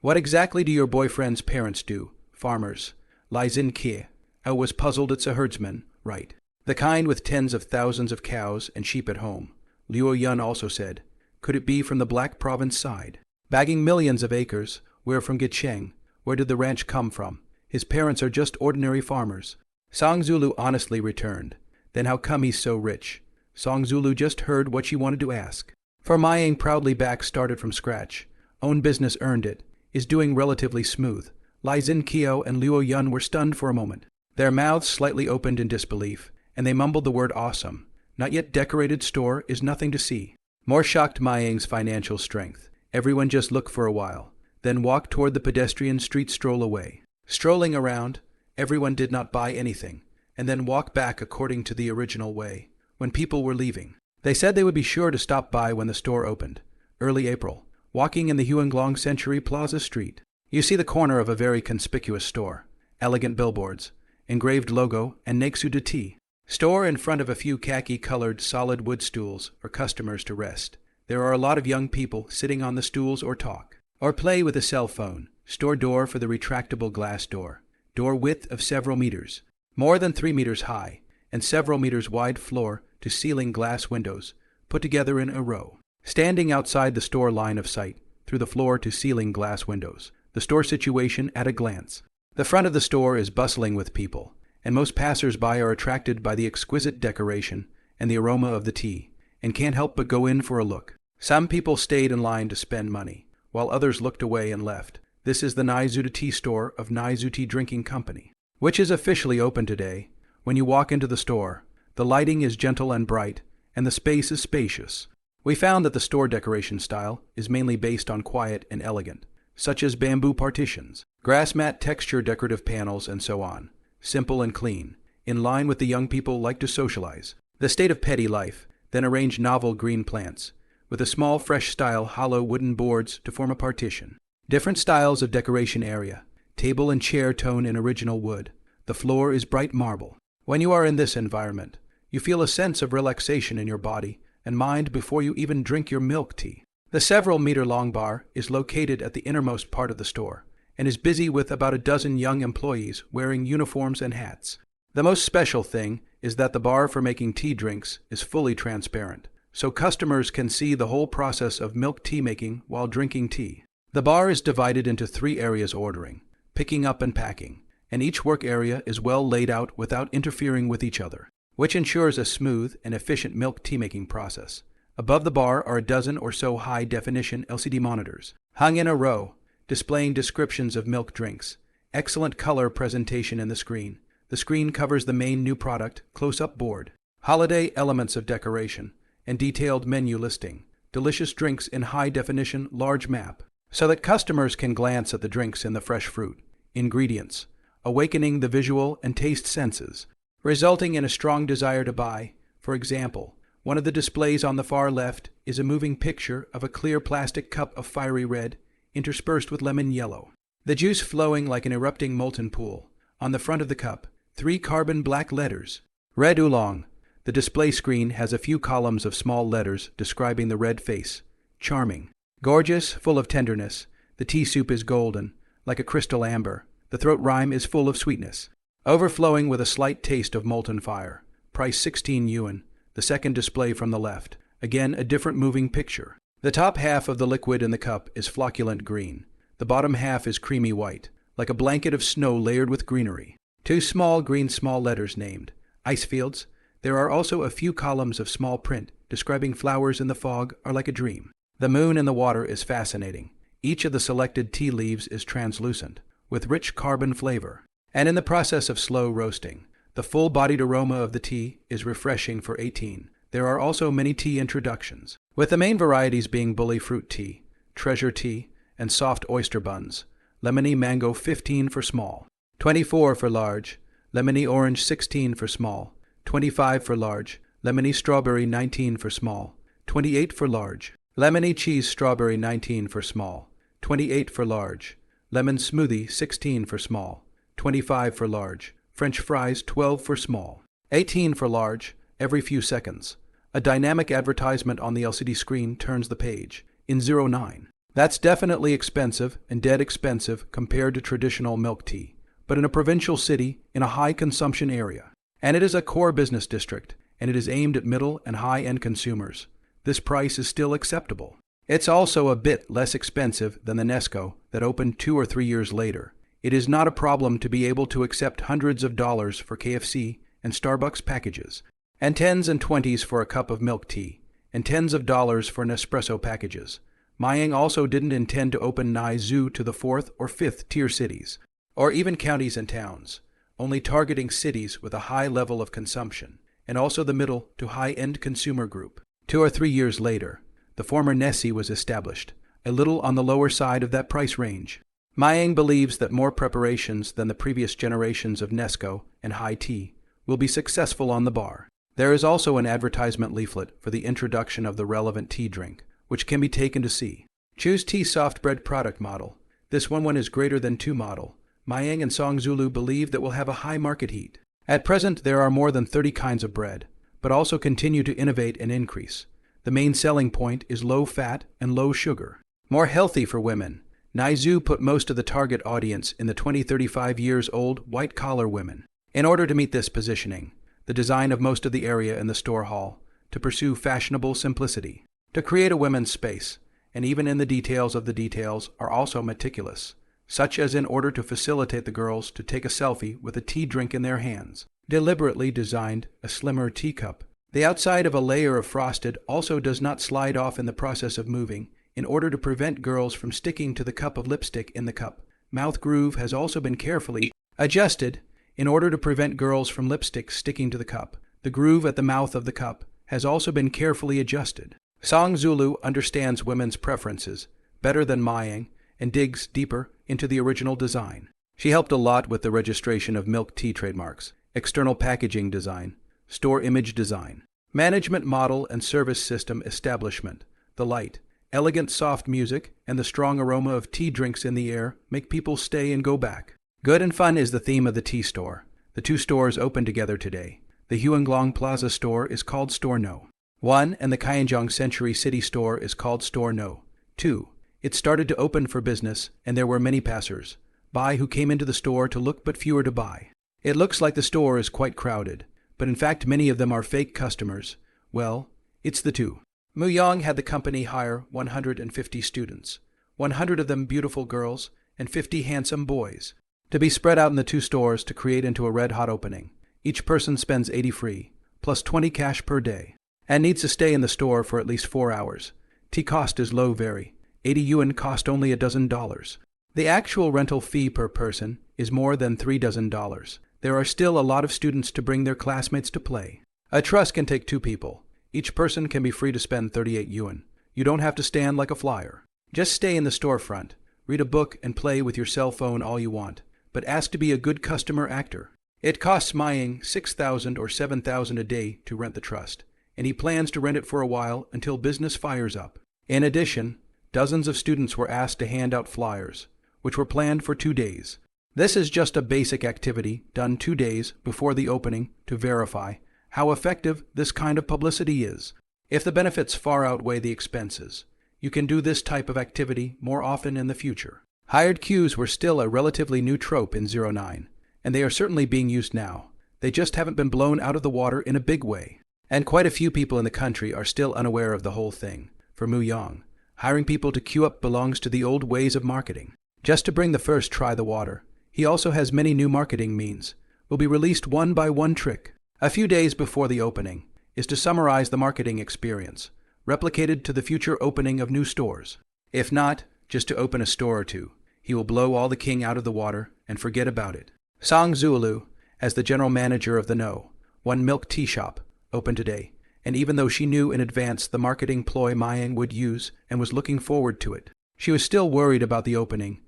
what exactly do your boyfriend's parents do? Farmers. Lai Zin Kie. I was puzzled. It's a herdsman, right? The kind with tens of thousands of cows and sheep at home. Liu Yun also said, could it be from the Black Province side? Bagging millions of acres. We're from Gicheng. Where did the ranch come from? His parents are just ordinary farmers. Song Zulu honestly returned. Then how come he's so rich? Song Zulu just heard what she wanted to ask. For Mayang proudly back started from scratch. Own business earned it. Is doing relatively smooth. Lai Zin Kio and Liu Yun were stunned for a moment. Their mouths slightly opened in disbelief, and they mumbled the word awesome. Not yet decorated store is nothing to see. More shocked Mayang's financial strength. Everyone just looked for a while, then walked toward the pedestrian street stroll away. Strolling around, everyone did not buy anything, and then walk back according to the original way. When people were leaving, they said they would be sure to stop by when the store opened. Early April, walking in the Huanglong Century Plaza Street. You see the corner of a very conspicuous store. Elegant billboards, engraved logo, and Neksu de tea. Store in front of a few khaki-colored solid wood stools for customers to rest. There are a lot of young people sitting on the stools or talk, or play with a cell phone. Store door for the retractable glass door. Door width of several meters, more than 3 meters high, and several meters wide floor to ceiling glass windows, put together in a row. Standing outside the store line of sight, through the floor to ceiling glass windows. The store situation at a glance. The front of the store is bustling with people, and most passers-by are attracted by the exquisite decoration and the aroma of the tea, and can't help but go in for a look. Some people stayed in line to spend money, while others looked away and left. This is the Naizuta Tea Store of Naizuti Drinking Company, which is officially open today. When you walk into the store, the lighting is gentle and bright, and the space is spacious. We found that the store decoration style is mainly based on quiet and elegant, such as bamboo partitions, grass mat texture decorative panels, and so on. Simple and clean, in line with the young people like to socialize. The state of petty life, then arrange novel green plants, with a small fresh-style hollow wooden boards to form a partition. Different styles of decoration area, table and chair tone in original wood. The floor is bright marble. When you are in this environment, you feel a sense of relaxation in your body and mind before you even drink your milk tea. The several-meter-long bar is located at the innermost part of the store and is busy with about a dozen young employees wearing uniforms and hats. The most special thing is that the bar for making tea drinks is fully transparent, so customers can see the whole process of milk tea making while drinking tea. The bar is divided into 3 areas: ordering, picking up, and packing, and each work area is well laid out without interfering with each other, which ensures a smooth and efficient milk tea making process. Above the bar are a dozen or so high-definition LCD monitors, hung in a row, displaying descriptions of milk drinks. Excellent color presentation in the screen. The screen covers the main new product, close-up board, holiday elements of decoration, and detailed menu listing, delicious drinks in high-definition large map, so that customers can glance at the drinks in the fresh fruit, ingredients, awakening the visual and taste senses, resulting in a strong desire to buy. For example, one of the displays on the far left is a moving picture of a clear plastic cup of fiery red, interspersed with lemon yellow. The juice flowing like an erupting molten pool. On the front of the cup, 3 carbon black letters. Red oolong. The display screen has a few columns of small letters describing the red face. Charming. Gorgeous, full of tenderness. The tea soup is golden, like a crystal amber. The throat rhyme is full of sweetness, overflowing with a slight taste of molten fire. Price 16 yuan. The second display from the left. Again, a different moving picture. The top half of the liquid in the cup is flocculent green. The bottom half is creamy white, like a blanket of snow layered with greenery. 2 small green small letters named ice fields. There are also a few columns of small print describing flowers in the fog are like a dream. The moon in the water is fascinating. Each of the selected tea leaves is translucent, with rich carbon flavor, and in the process of slow roasting. The full-bodied aroma of the tea is refreshing for 18. There are also many tea introductions, with the main varieties being bully fruit tea, treasure tea, and soft oyster buns. Lemony mango 15 for small, 24 for large. Lemony orange 16 for small, 25 for large. Lemony strawberry 19 for small, 28 for large. Lemony cheese strawberry 19 for small, 28 for large. Lemon smoothie 16 for small, 25 for large. French fries 12 for small, 18 for large. Every few seconds, a dynamic advertisement on the LCD screen turns the page. In 09. That's definitely expensive and dead expensive compared to traditional milk tea, but in a provincial city in a high consumption area. And it is a core business district, and it is aimed at middle and high-end consumers. This price is still acceptable. It's also a bit less expensive than the Nesco that opened 2 or 3 years later. It is not a problem to be able to accept hundreds of dollars for KFC and Starbucks packages, and 10s and 20s for a cup of milk tea, and tens of dollars for Nespresso packages. Mayang also didn't intend to open Nai to the 4th or 5th tier cities, or even counties and towns, only targeting cities with a high level of consumption, and also the middle to high-end consumer group. 2 or 3 years later, the former Nessie was established, a little on the lower side of that price range. Mayang believes that more preparations than the previous generations of Nesco and high tea will be successful on the bar. There is also an advertisement leaflet for the introduction of the relevant tea drink, which can be taken to see. Choose tea soft bread product model. This one is greater than 2 model. Mayang and Song Zulu believe that will have a high market heat. At present, there are more than 30 kinds of bread, but also continue to innovate and increase. The main selling point is low fat and low sugar. More healthy for women. Naizu put most of the target audience in the 20-35 years old white-collar women. In order to meet this positioning, the design of most of the area in the store hall, to pursue fashionable simplicity, to create a women's space, and even in the details of the details are also meticulous, such as in order to facilitate the girls to take a selfie with a tea drink in their hands, deliberately designed a slimmer teacup. The outside of a layer of frosted also does not slide off in the process of moving, in order to prevent girls from sticking to the cup of lipstick in the cup. Mouth groove has also been carefully adjusted in order to prevent girls from lipstick sticking to the cup. The groove at the mouth of the cup has also been carefully adjusted. Song Zulu understands women's preferences better than Mayang and digs deeper into the original design. She helped a lot with the registration of milk tea trademarks, external packaging design, store image design, management model and service system establishment. The light, elegant soft music, and the strong aroma of tea drinks in the air make people stay and go back. Good and fun is the theme of the tea store. The 2 stores open together today. The Huanglong Plaza store is called Store No. 1 and the Kaianjiang Century City store is called Store No. 2. It started to open for business, and there were many passers-by who came into the store to look but fewer to buy. It looks like the store is quite crowded, but in fact many of them are fake customers. Well, it's the 2. Muyang had the company hire 150 students, 100 of them beautiful girls and 50 handsome boys, to be spread out in the 2 stores to create into a red-hot opening. Each person spends 80 free, plus 20 cash per day, and needs to stay in the store for at least 4 hours. Tea cost is low vary. 80 yuan cost only $12. The actual rental fee per person is more than $3. there are still a lot of students to bring their classmates to play. A trust can take 2 people. Each person can be free to spend 38 yuan. You don't have to stand like a flyer. Just stay in the storefront, read a book, and play with your cell phone all you want, but ask to be a good customer actor. It costs Maying 6,000 or 7,000 a day to rent the trust, and he plans to rent it for a while until business fires up. In addition, dozens of students were asked to hand out flyers, which were planned for 2 days. This is just a basic activity done 2 days before the opening to verify how effective this kind of publicity is. If the benefits far outweigh the expenses, you can do this type of activity more often in the future. Hired queues were still a relatively new trope in 09, and they are certainly being used now. They just haven't been blown out of the water in a big way. And quite a few people in the country are still unaware of the whole thing. For Mu Yang, hiring people to queue up belongs to the old ways of marketing. Just to bring the first try the water, he also has many new marketing means. Will be released one by one trick. A few days before the opening is to summarize the marketing experience, replicated to the future opening of new stores. If not, just to open a store or 2, he will blow all the king out of the water and forget about it. Song Zulu, as the general manager of the No. 1 Milk Tea Shop, opened today, and even though she knew in advance the marketing ploy Mayang would use and was looking forward to it, she was still worried about the opening.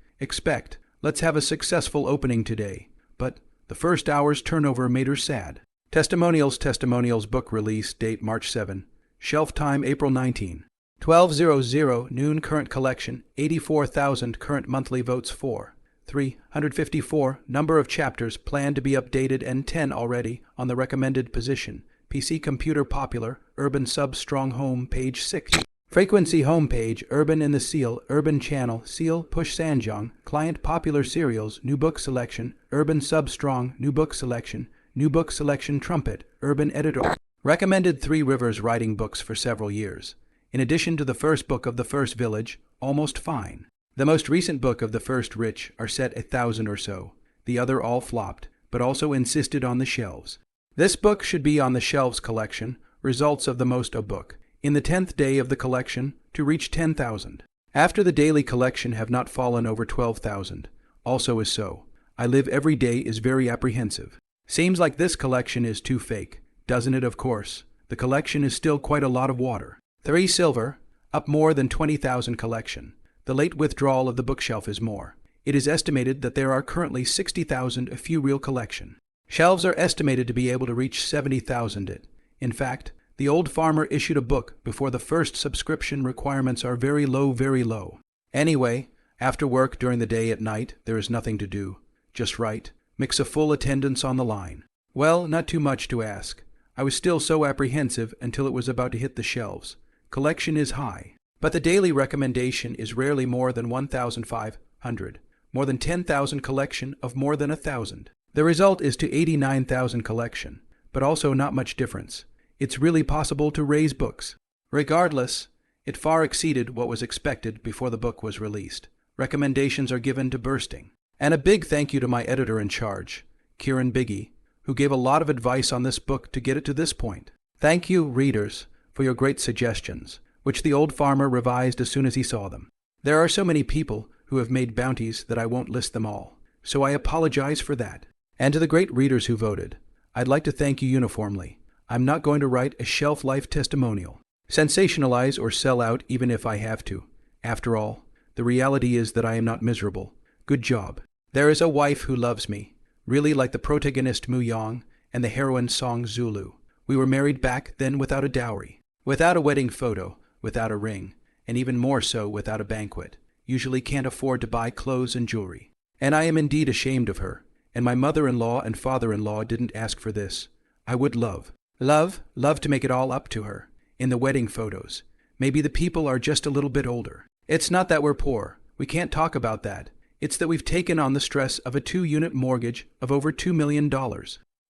Let's have a successful opening today, but the first hour's turnover made her sad. Testimonials book release date March 7, shelf time April 19. 12:00 noon current collection, 84,000 current monthly votes for. 354 number of chapters planned to be updated and 10 already on the recommended position. PC computer popular, urban sub strong home page 6. Frequency homepage, urban in the seal, urban channel, seal, push Sanjiang, client popular serials, new book selection, urban sub strong, new book selection trumpet, urban editor. Recommended 3 Rivers writing books for several years. In addition to the first book of the first village, almost fine. The most recent book of the first rich are set 1,000 or so. The other all flopped, but also insisted on the shelves. This book should be on the shelves collection, results of the most a book, in the 10th day of the collection to reach 10,000. After the daily collection have not fallen over 12,000. Also is so. I live every day is very apprehensive. Seems like this collection is too fake, doesn't it? Of course. The collection is still quite a lot of water. 3 silver, up more than 20,000 collection. The late withdrawal of the bookshelf is more. It is estimated that there are currently 60,000 a few real collection. Shelves are estimated to be able to reach 70,000 In fact, the old farmer issued a book before the first subscription requirements are very low, very low. Anyway, after work during the day at night, there is nothing to do. Just write. Mix a full attendance on the line. Well, not too much to ask. I was still so apprehensive until it was about to hit the shelves. Collection is high, but the daily recommendation is rarely more than 1,500. More than 10,000 collection of more than 1,000. The result is to 89,000 collection, but also not much difference. It's really possible to raise books. Regardless, it far exceeded what was expected before the book was released. Recommendations are given to bursting. And a big thank you to my editor in charge, Kieran Biggie, who gave a lot of advice on this book to get it to this point. Thank you, readers, for your great suggestions, which the old farmer revised as soon as he saw them. There are so many people who have made bounties that I won't list them all, so I apologize for that. And to the great readers who voted, I'd like to thank you uniformly. I'm not going to write a shelf-life testimonial, sensationalize or sell out even if I have to. After all, the reality is that I am not miserable. Good job. There is a wife who loves me, really like the protagonist Mu Yang and the heroine Song Zulu. We were married back then without a dowry, without a wedding photo, without a ring, and even more so without a banquet. Usually can't afford to buy clothes and jewelry. And I am indeed ashamed of her, and my mother-in-law and father-in-law didn't ask for this. I would love to make it all up to her, in the wedding photos. Maybe the people are just a little bit older. It's not that we're poor. We can't talk about that. It's that we've taken on the stress of a 2-unit mortgage of over $2 million.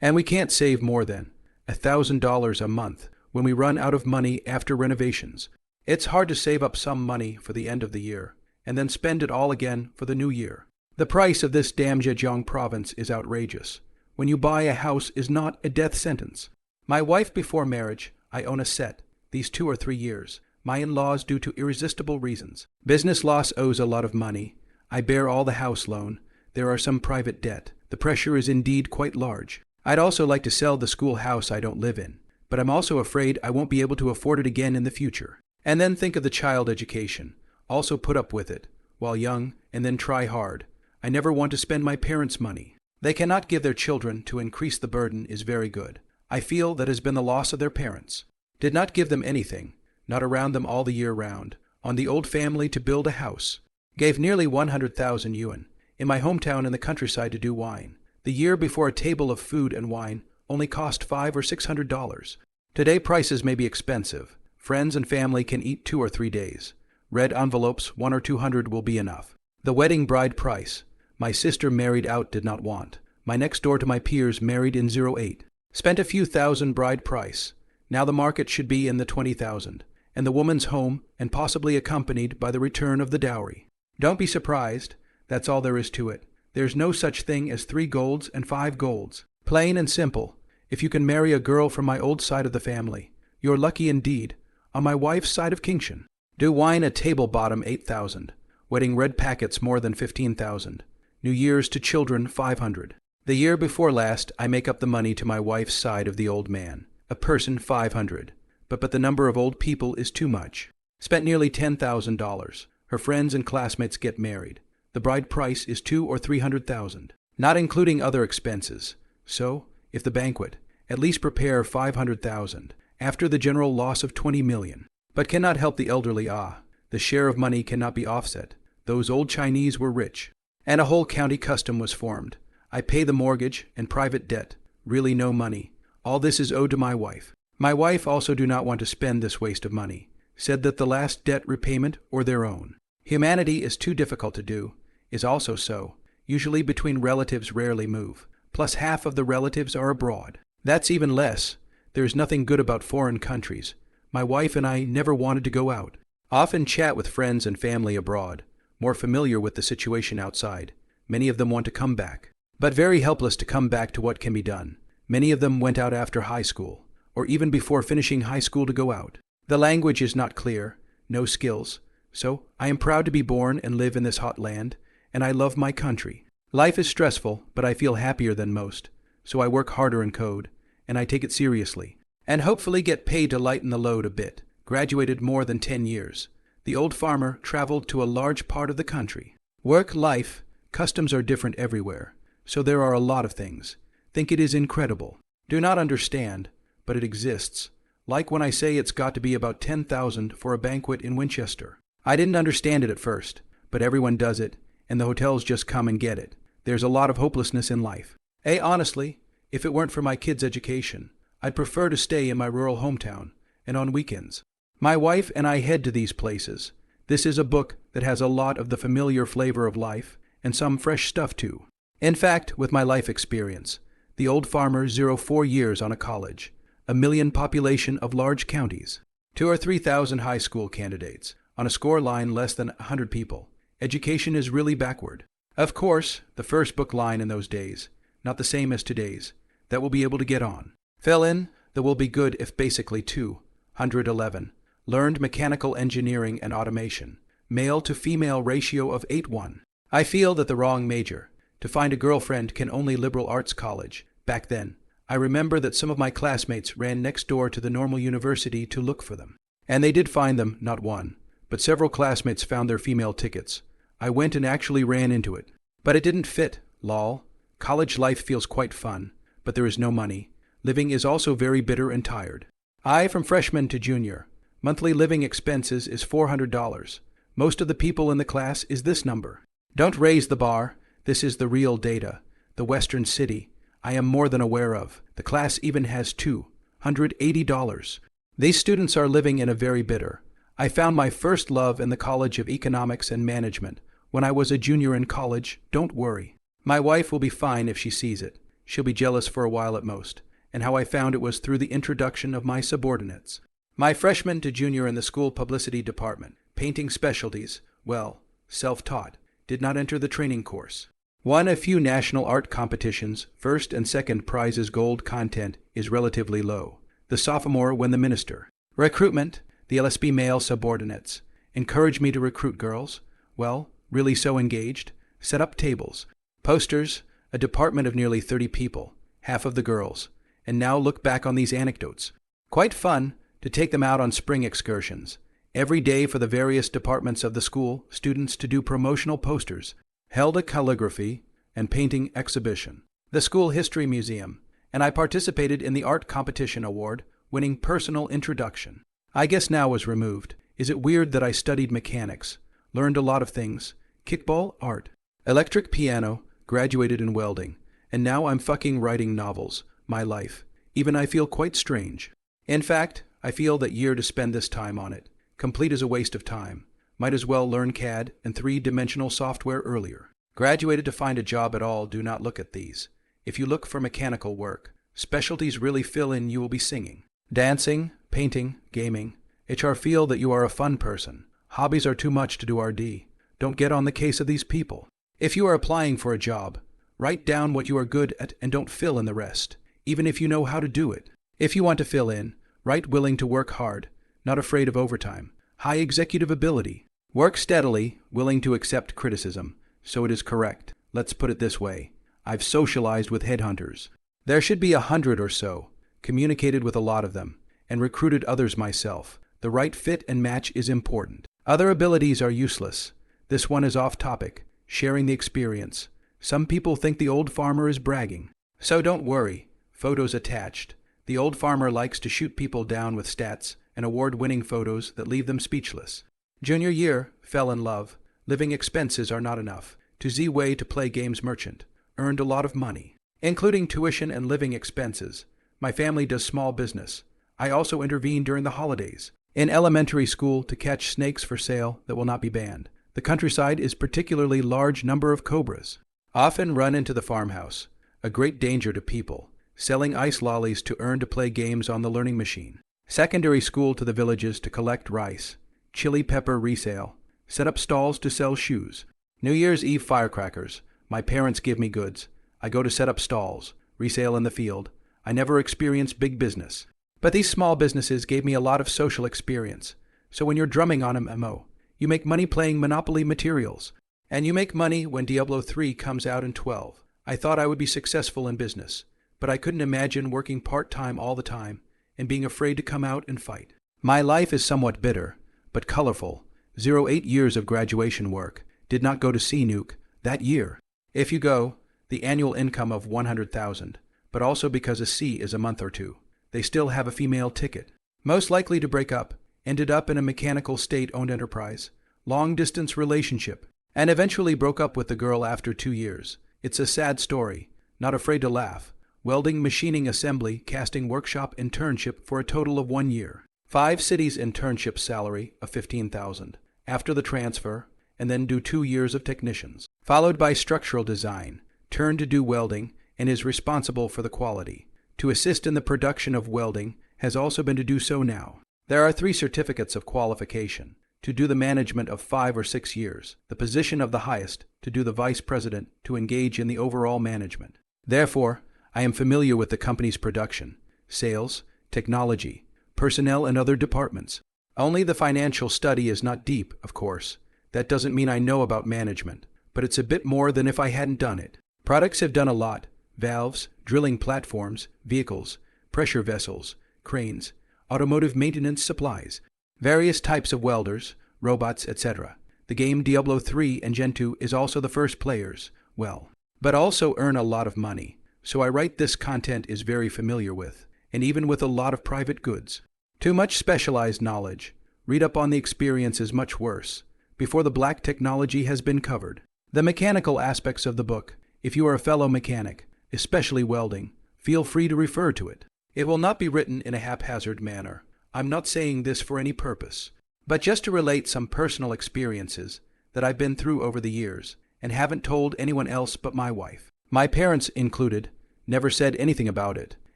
And we can't save more than $1,000 a month when we run out of money after renovations. It's hard to save up some money for the end of the year, and then spend it all again for the new year. The price of this damn Zhejiang province is outrageous. When you buy a house is not a death sentence. My wife before marriage, I own a set, these 2 or 3 years. My in-laws due to irresistible reasons. Business loss owes a lot of money. I bear all the house loan. There are some private debt. The pressure is indeed quite large. I'd also like to sell the schoolhouse I don't live in, but I'm also afraid I won't be able to afford it again in the future. And then think of the child education. Also put up with it, while young, and then try hard. I never want to spend my parents' money. They cannot give their children to increase the burden is very good. I feel that has been the loss of their parents. Did not give them anything, not around them all the year round, on the old family to build a house. Gave nearly 100,000 yuan in my hometown in the countryside to do wine. The year before a table of food and wine only cost $500 or $600. Today prices may be expensive. Friends and family can eat 2 or 3 days. Red envelopes 100 or 200 will be enough. The wedding bride price. My sister married out did not want. My next door to my peers married in 08. Spent a few thousand bride price. Now the market should be in the 20,000. And the woman's home and possibly accompanied by the return of the dowry. Don't be surprised. That's all there is to it. There's no such thing as 3 golds and 5 golds. Plain and simple. If you can marry a girl from my old side of the family, you're lucky indeed. On my wife's side of kinship. Do wine at table bottom 8,000. Wedding red packets more than 15,000. New Year's to children 500. The year before last I make up the money to my wife's side of the old man. A person 500. But the number of old people is too much. Spent nearly $10,000. Her friends and classmates get married. The bride price is 200,000 or 300,000. Not including other expenses. So, if the banquet, at least prepare 500,000. After the general loss of 20 million. But cannot help the elderly. The share of money cannot be offset. Those old Chinese were rich. And a whole county custom was formed. I pay the mortgage and private debt. Really no money. All this is owed to my wife. My wife also do not want to spend this waste of money. Said that the last debt repayment or their own. Humanity is too difficult to do. Is also so. Usually between relatives rarely move. Plus half of the relatives are abroad. That's even less. There is nothing good about foreign countries. My wife and I never wanted to go out. Often chat with friends and family abroad. More familiar with the situation outside. Many of them want to come back. But very helpless to come back to what can be done. Many of them went out after high school. Or even before finishing high school to go out. The language is not clear. No skills. So, I am proud to be born and live in this hot land. And I love my country. Life is stressful, but I feel happier than most. So I work harder in code. And I take it seriously. And hopefully get paid to lighten the load a bit. Graduated more than 10 years. The old farmer traveled to a large part of the country. Work, life, customs are different everywhere. So there are a lot of things. Think it is incredible. Do not understand, but it exists. Like when I say it's got to be about 10,000 for a banquet in Winchester. I didn't understand it at first, but everyone does it, and the hotels just come and get it. There's a lot of hopelessness in life. Honestly, if it weren't for my kids' education, I'd prefer to stay in my rural hometown, and on weekends. My wife and I head to these places. This is a book that has a lot of the familiar flavor of life, and some fresh stuff too. In fact, with my life experience, the old farmer 4 years on a college, 1 million population of large counties, 2,000 or 3,000 high school candidates, on a score line less than 100 people. Education is really backward. Of course, the first book line in those days, not the same as today's, that will be able to get on. Fell in, that will be good if basically 211. Learned mechanical engineering and automation. Male to female ratio of 8:1. I feel that the wrong major. To find a girlfriend can only liberal arts college. Back then, I remember that some of my classmates ran next door to the normal university to look for them. And they did find them, not one. But several classmates found their female tickets. I went and actually ran into it. But it didn't fit, lol. College life feels quite fun, but there is no money. Living is also very bitter and tired. From freshman to junior. Monthly living expenses is $400. Most of the people in the class is this number. Don't raise the bar. This is the real data. The Western City, I am more than aware of. The class even has $280. These students are living in a very bitter. I found my first love in the College of Economics and Management. When I was a junior in college, don't worry. My wife will be fine if she sees it. She'll be jealous for a while at most. And how I found it was through the introduction of my subordinates. My freshman to junior in the school publicity department. Painting specialties, well, self-taught. Did not enter the training course. Won a few national art competitions. First and second prizes gold content is relatively low. The sophomore when the minister. Recruitment, the LSB male subordinates. Encourage me to recruit girls. Well, really so engaged. Set up tables. Posters, a department of nearly 30 people, half of the girls, and now look back on these anecdotes. Quite fun to take them out on spring excursions. Every day for the various departments of the school, students to do promotional posters, held a calligraphy and painting exhibition. The school history museum, and I participated in the art competition award, winning personal introduction. I guess now was removed. Is it weird that I studied mechanics, learned a lot of things, kickball, art, electric piano, graduated in welding, and now I'm fucking writing novels, my life. Even I feel quite strange. In fact, I feel that year to spend this time on it. Complete is a waste of time. Might as well learn CAD and three-dimensional software earlier. Graduated to find a job at all, do not look at these. If you look for mechanical work, specialties really fill in, you will be singing, dancing, painting, gaming. HR feel that you are a fun person. Hobbies are too much to do RD. Don't get on the case of these people. If you are applying for a job, write down what you are good at and don't fill in the rest, even if you know how to do it. If you want to fill in, write willing to work hard, not afraid of overtime, high executive ability, work steadily, willing to accept criticism, so it is correct. Let's put it this way. I've socialized with headhunters. There should be 100 or so, communicated with a lot of them, and recruited others myself. The right fit and match is important. Other abilities are useless. This one is off topic, sharing the experience. Some people think the old farmer is bragging. So don't worry, photos attached. The old farmer likes to shoot people down with stats and award-winning photos that leave them speechless. Junior year, fell in love. Living expenses are not enough. To Z-Way to play games merchant. Earned a lot of money, including tuition and living expenses. My family does small business. I also intervene during the holidays. In elementary school to catch snakes for sale that will not be banned. The countryside is particularly large number of cobras. Often run into the farmhouse. A great danger to people. Selling ice lollies to earn to play games on the learning machine. Secondary school to the villages to collect rice. Chili pepper resale. Set up stalls to sell shoes. New Year's Eve firecrackers. My parents give me goods. I go to set up stalls, resale in the field. I never experienced big business. But these small businesses gave me a lot of social experience. So when you're drumming on a MMO, you make money playing Monopoly materials. And you make money when Diablo 3 comes out in 12. I thought I would be successful in business, but I couldn't imagine working part-time all the time and being afraid to come out and fight. My life is somewhat bitter, but colorful. 8 years of graduation work. Did not go to CNUC that year. If you go, the annual income of 100,000, but also because a C is a month or two. They still have a female ticket. Most likely to break up. Ended up in a mechanical state-owned enterprise. Long-distance relationship. And eventually broke up with the girl after 2 years. It's a sad story. Not afraid to laugh. Welding, machining, assembly, casting workshop internship for a total of 1 year. 5 cities internship salary of 15,000. After the transfer, and then do 2 years of technicians. Followed by structural design. Turned to do welding and is responsible for the quality. To assist in the production of welding has also been to do so now. There are 3 certificates of qualification. To do the management of 5 or 6 years. The position of the highest, to do the vice president, to engage in the overall management. Therefore, I am familiar with the company's production, sales, technology, personnel, and other departments. Only the financial study is not deep, of course. That doesn't mean I know about management, but it's a bit more than if I hadn't done it. Products have done a lot. Valves, drilling platforms, vehicles, pressure vessels, cranes, automotive maintenance supplies, various types of welders, robots, etc. The game Diablo 3 and Gen 2 is also the first players, well, but also earn a lot of money. So I write this content is very familiar with, and even with a lot of private goods. Too much specialized knowledge. Read up on the experience is much worse. Before the black technology has been covered. The mechanical aspects of the book, if you are a fellow mechanic, especially welding, feel free to refer to it. It will not be written in a haphazard manner. I'm not saying this for any purpose, but just to relate some personal experiences that I've been through over the years and haven't told anyone else but my wife. My parents included, never said anything about it,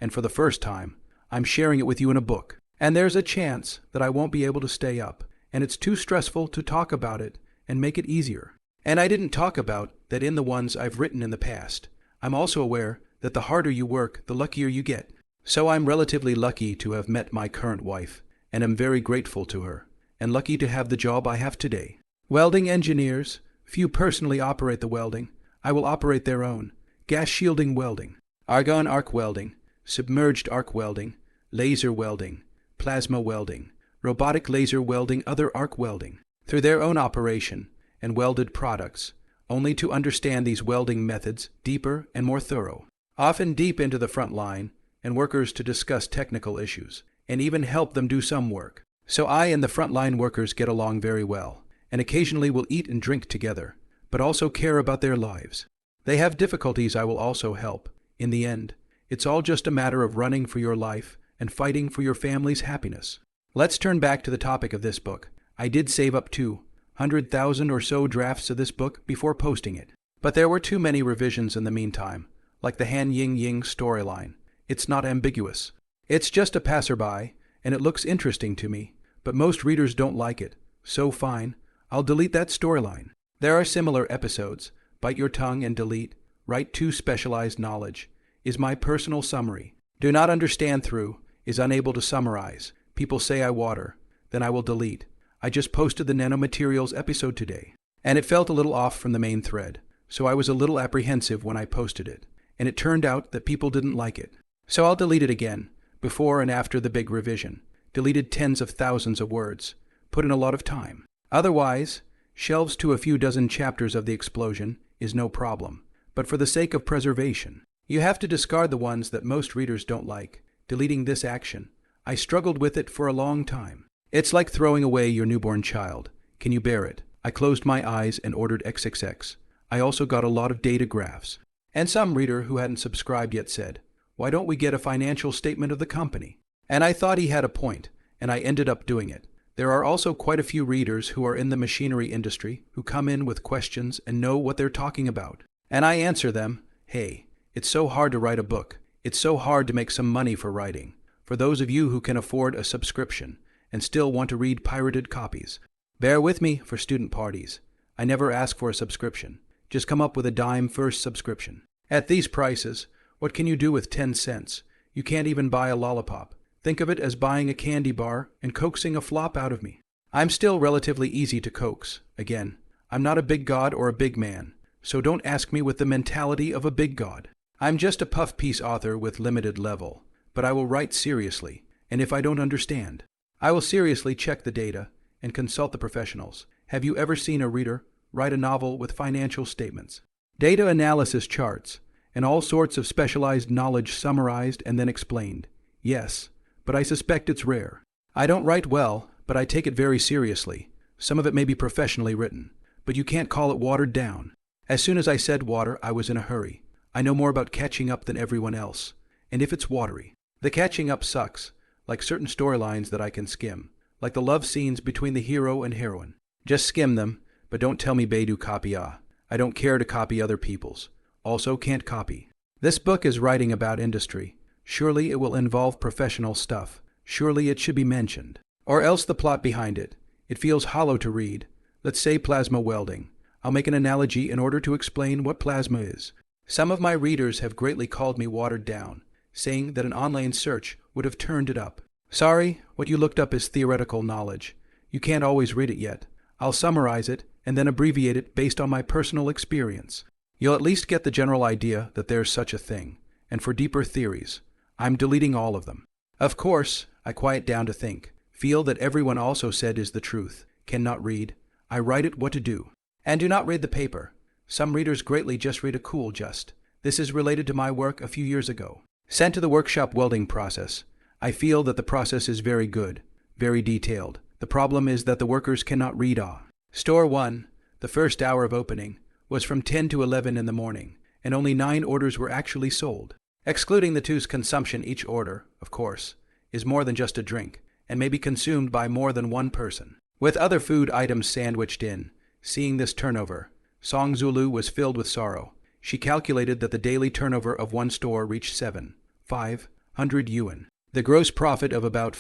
and for the first time, I'm sharing it with you in a book. And there's a chance that I won't be able to stay up, and it's too stressful to talk about it and make it easier. And I didn't talk about that in the ones I've written in the past. I'm also aware that the harder you work, the luckier you get. So I'm relatively lucky to have met my current wife, and am very grateful to her, and lucky to have the job I have today. Welding engineers, few personally operate the welding. I will operate their own. gas shielding welding, argon arc welding, submerged arc welding, laser welding, plasma welding, robotic laser welding, other arc welding, through their own operation and welded products, only to understand these welding methods deeper and more thorough, often deep into the front line, and workers to discuss technical issues, and even help them do some work. So I and the frontline workers get along very well, and occasionally will eat and drink together, but also care about their lives. They have difficulties, I will also help. In the end, it's all just a matter of running for your life and fighting for your family's happiness. Let's turn back to the topic of this book. I did save up 200,000 or so drafts of this book before posting it, but there were too many revisions in the meantime, like the Han Ying Ying storyline. It's not ambiguous. It's just a passerby, and it looks interesting to me, but most readers don't like it, so fine, I'll delete that storyline. There are similar episodes. Bite your tongue and delete. Write to specialized knowledge. Is my personal summary. Do not understand through. Is unable to summarize. People say I water. Then I will delete. I just posted the nanomaterials episode today, and it felt a little off from the main thread, so I was a little apprehensive when I posted it, and it turned out that people didn't like it. So I'll delete it again, before and after the big revision. Deleted tens of thousands of words. Put in a lot of time. Otherwise, shelves to a few dozen chapters of the explosion is no problem, but for the sake of preservation, you have to discard the ones that most readers don't like. Deleting this action, I struggled with it for a long time. It's like throwing away your newborn child. Can you bear it? I closed my eyes and ordered XXX. I also got a lot of data graphs. And some reader who hadn't subscribed yet said, "Why don't we get a financial statement of the company?" And I thought he had a point, and I ended up doing it. There are also quite a few readers who are in the machinery industry who come in with questions and know what they're talking about. And I answer them, hey, it's so hard to write a book. It's so hard to make some money for writing. For those of you who can afford a subscription and still want to read pirated copies, bear with me for student parties. I never ask for a subscription. Just come up with a dime first subscription. At these prices, what can you do with 10 cents? You can't even buy a lollipop. Think of it as buying a candy bar and coaxing a flop out of me. I'm still relatively easy to coax. Again, I'm not a big god or a big man, so don't ask me with the mentality of a big god. I'm just a puff piece author with limited level, but I will write seriously, and if I don't understand, I will seriously check the data and consult the professionals. Have you ever seen a reader write a novel with financial statements, data analysis charts, and all sorts of specialized knowledge summarized and then explained? Yes, but I suspect it's rare. I don't write well, but I take it very seriously. Some of it may be professionally written, but you can't call it watered down. As soon as I said water, I was in a hurry. I know more about catching up than everyone else, and if it's watery, the catching up sucks, like certain storylines that I can skim, like the love scenes between the hero and heroine. Just skim them, but don't tell me Beidou copy ah. I don't care to copy other people's. Also can't copy. This book is writing about industry. Surely it will involve professional stuff. Surely it should be mentioned. Or else the plot behind it. It feels hollow to read. Let's say plasma welding. I'll make an analogy in order to explain what plasma is. Some of my readers have greatly called me watered down, saying that an online search would have turned it up. Sorry, what you looked up is theoretical knowledge. You can't always read it yet. I'll summarize it and then abbreviate it based on my personal experience. You'll at least get the general idea that there's such a thing. And for deeper theories, I'm deleting all of them. Of course, I quiet down to think, feel that everyone also said is the truth, cannot read. I write it what to do. And do not read the paper. Some readers greatly just read a cool just. This is related to my work a few years ago. Sent to the workshop welding process. I feel that the process is very good, very detailed. The problem is that the workers cannot read ah. Store 1, the first hour of opening, was from 10 to 11 in the morning, and only 9 orders were actually sold. Excluding the 2's consumption, each order, of course, is more than just a drink, and may be consumed by more than one person. With other food items sandwiched in, seeing this turnover, Song Zulu was filled with sorrow. She calculated that the daily turnover of one store reached 700 yuan. The gross profit of about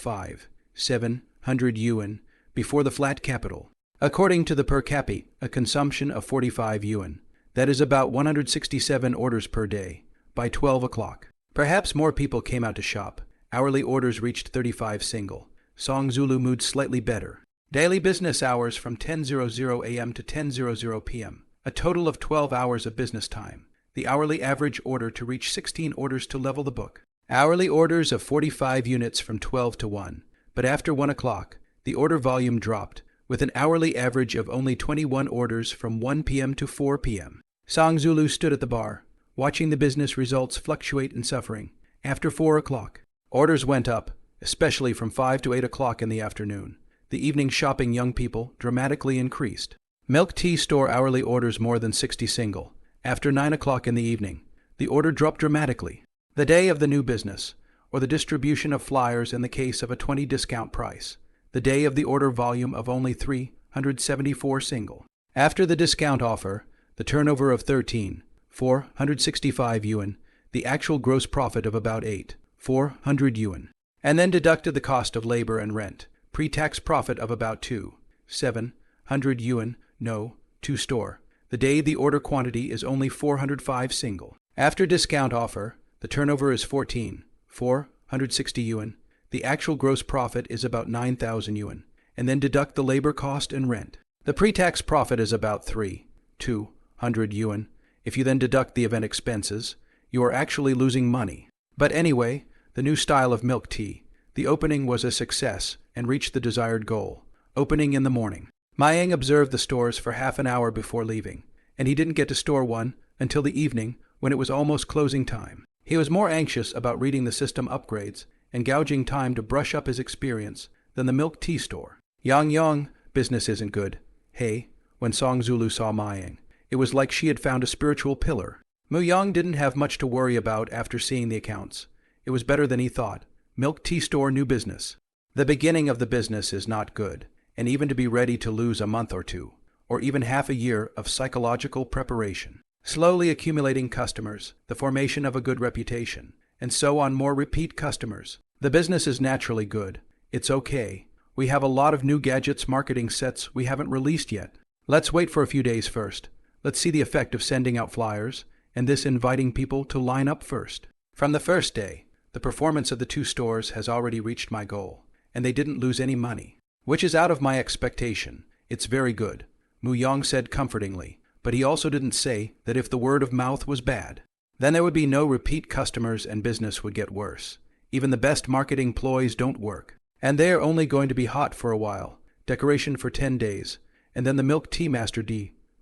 700 yuan before the flat capital. According to the per capita, a consumption of 45 yuan. That is about 167 orders per day. By 12 o'clock. Perhaps more people came out to shop. Hourly orders reached 35 single. Song Zulu mood slightly better. Daily business hours from 10:00 a.m. to 10:00 p.m. A total of 12 hours of business time. the hourly average order to reach 16 orders to level the book. Hourly orders of 45 units from 12 to 1, but after 1 o'clock, the order volume dropped, with an hourly average of only 21 orders from 1 p.m. to 4 p.m. Song Zulu stood at the bar, watching the business results fluctuate and suffering. After 4 o'clock, orders went up, especially from 5 to 8 o'clock in the afternoon. The evening shopping young people dramatically increased. Milk tea store hourly orders more than 60 single. After 9 o'clock in the evening, the order dropped dramatically. The day of the new business, or the distribution of flyers in the case of a 20 discount price. The day of the order volume of only 374 single. After the discount offer, the turnover of 13,465 yuan, the actual gross profit of about 8,400 yuan, and then deducted the cost of labor and rent, pre-tax profit of about 2,700 yuan, to store. The day the order quantity is only 405 single. After discount offer, the turnover is 14,460 yuan. The actual gross profit is about 9,000 yuan, and then deduct the labor cost and rent. The pre-tax profit is about 3,200 yuan. If you then deduct the event expenses, you are actually losing money. But anyway, the new style of milk tea. The opening was a success and reached the desired goal. Opening in the morning. Mayang observed the stores for half an hour before leaving, and he didn't get to store one until the evening when it was almost closing time. He was more anxious about reading the system upgrades and gouging time to brush up his experience than the milk tea store. Yang, business isn't good. Hey, when Song Zulu saw Mayang, it was like she had found a spiritual pillar. Mu Yang didn't have much to worry about after seeing the accounts. It was better than he thought. Milk tea store new business. The beginning of the business is not good, and even to be ready to lose a month or two, or even half a year of psychological preparation. Slowly accumulating customers, the formation of a good reputation, and so on more repeat customers. The business is naturally good. It's okay. We have a lot of new gadgets marketing sets we haven't released yet. Let's wait for a few days first. Let's see the effect of sending out flyers, and this inviting people to line up first. From the first day, the performance of the two stores has already reached my goal, and they didn't lose any money, which is out of my expectation. It's very good, Mu Yang said comfortingly, but he also didn't say that if the word of mouth was bad, then there would be no repeat customers and business would get worse. Even the best marketing ploys don't work, and they're only going to be hot for a while, decoration for 10 days, and then the milk tea master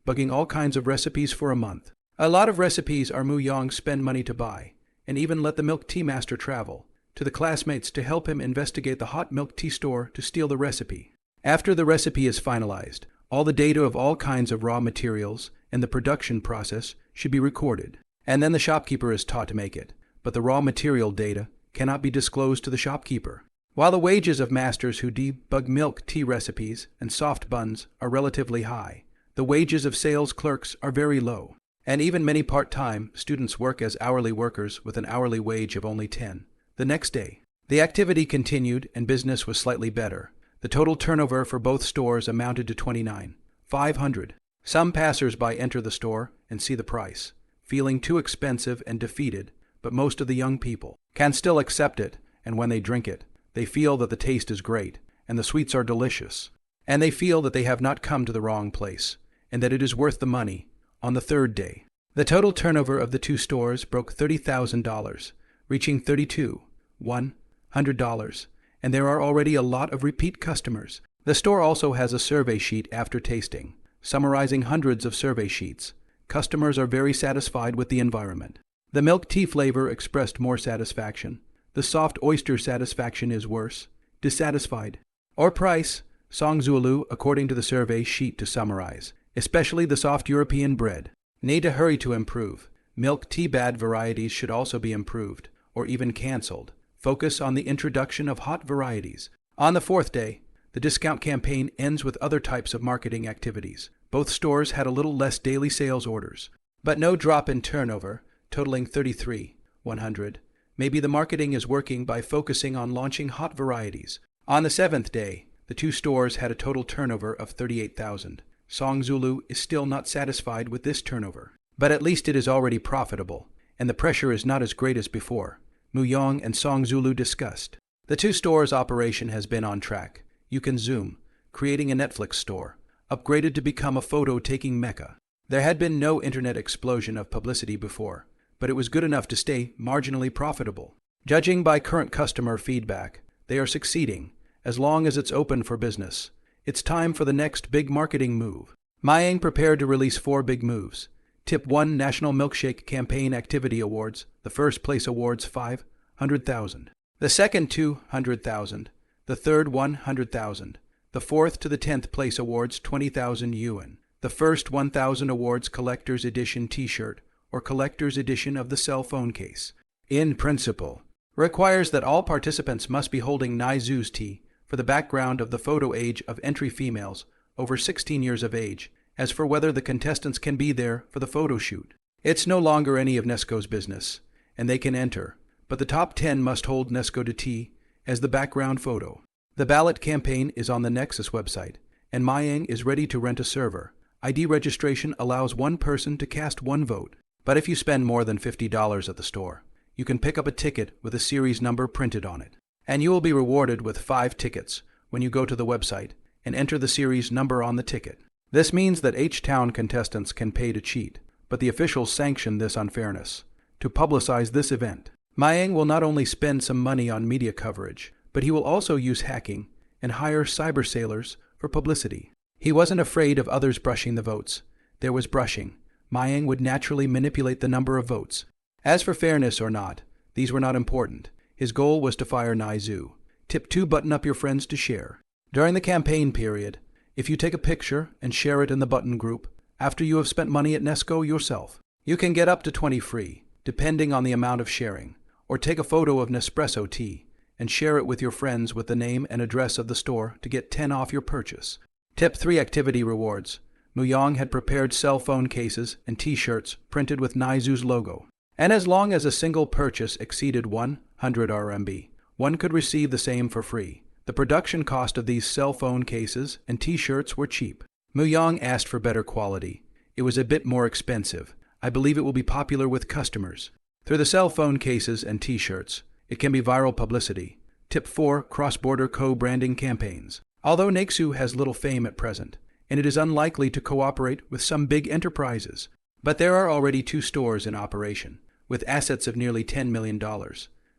bugging all kinds of recipes for a month. A lot of recipes are Mu Yang spend money to buy, and even let the milk tea master travel to the classmates to help him investigate the hot milk tea store to steal the recipe. After the recipe is finalized, all the data of all kinds of raw materials and the production process should be recorded, and then the shopkeeper is taught to make it, but the raw material data cannot be disclosed to the shopkeeper. While the wages of masters who debug milk tea recipes and soft buns are relatively high, the wages of sales clerks are very low, and even many part-time students work as hourly workers with an hourly wage of only 10. The next day, the activity continued and business was slightly better. The total turnover for both stores amounted to 29,500. Some passers-by enter the store and see the price, feeling too expensive and defeated, but most of the young people can still accept it, and when they drink it, they feel that the taste is great, and the sweets are delicious, and they feel that they have not come to the wrong place, and that it is worth the money. On the third day, the total turnover of the two stores broke $30,000, reaching $32,100, and there are already a lot of repeat customers. The store also has a survey sheet after tasting, summarizing hundreds of survey sheets. Customers are very satisfied with the environment. The milk tea flavor expressed more satisfaction. The soft oyster satisfaction is worse, dissatisfied. Or price, Song Zulu according to the survey sheet to summarize, especially the soft European bread. Need to hurry to improve. Milk tea bad varieties should also be improved, or even cancelled. Focus on the introduction of hot varieties. On the fourth day, the discount campaign ends with other types of marketing activities. Both stores had a little less daily sales orders, but no drop in turnover, totaling 33,100. Maybe the marketing is working by focusing on launching hot varieties. On the seventh day, the two stores had a total turnover of 38,000. Song Zulu is still not satisfied with this turnover, but at least it is already profitable, and the pressure is not as great as before. Mu Yang and Song Zulu discussed. The two stores' operation has been on track. You can Zoom, creating a Netflix store, upgraded to become a photo-taking mecca. There had been no internet explosion of publicity before, but it was good enough to stay marginally profitable. Judging by current customer feedback, they are succeeding, as long as it's open for business. It's time for the next big marketing move. Manhwa prepared to release 4 big moves. Tip 1: National Milkshake Campaign Activity Awards. The first place awards 500,000. The second 200,000. The third 100,000. The fourth to the 10th place awards 20,000 yuan. The first 1,000 awards collector's edition t-shirt or collector's edition of the cell phone case. In principle, requires that all participants must be holding Naizu's tea for the background of the photo age of entry females over 16 years of age, as for whether the contestants can be there for the photo shoot. It's no longer any of Nesco's business, and they can enter, but the top 10 must hold Nesco de tea as the background photo. The ballot campaign is on the Nexus website, and Manhwa is ready to rent a server. ID registration allows one person to cast one vote, but if you spend more than $50 at the store, you can pick up a ticket with a series number printed on it. And you will be rewarded with 5 tickets when you go to the website and enter the series number on the ticket. This means that H-Town contestants can pay to cheat, but the officials sanction this unfairness to publicize this event. Manhwa will not only spend some money on media coverage, but he will also use hacking and hire cyber sailors for publicity. He wasn't afraid of others brushing the votes. There was brushing. Manhwa would naturally manipulate the number of votes. As for fairness or not, these were not important. His goal was to fire Naizu. Tip 2: Button up your friends to share. During the campaign period, if you take a picture and share it in the button group, after you have spent money at Nesco yourself, you can get up to 20 free, depending on the amount of sharing. Or take a photo of Nespresso tea and share it with your friends with the name and address of the store to get 10 off your purchase. Tip 3: Activity rewards. Muyang had prepared cell phone cases and t-shirts printed with Naizu's logo. And as long as a single purchase exceeded 100 RMB, one could receive the same for free. The production cost of these cell phone cases and t-shirts were cheap. Muyang asked for better quality. It was a bit more expensive. I believe it will be popular with customers. Through the cell phone cases and t-shirts, it can be viral publicity. Tip 4: Cross-border co-branding campaigns. Although Nexu has little fame at present, and it is unlikely to cooperate with some big enterprises, but there are already 2 stores in operation, with assets of nearly $10 million,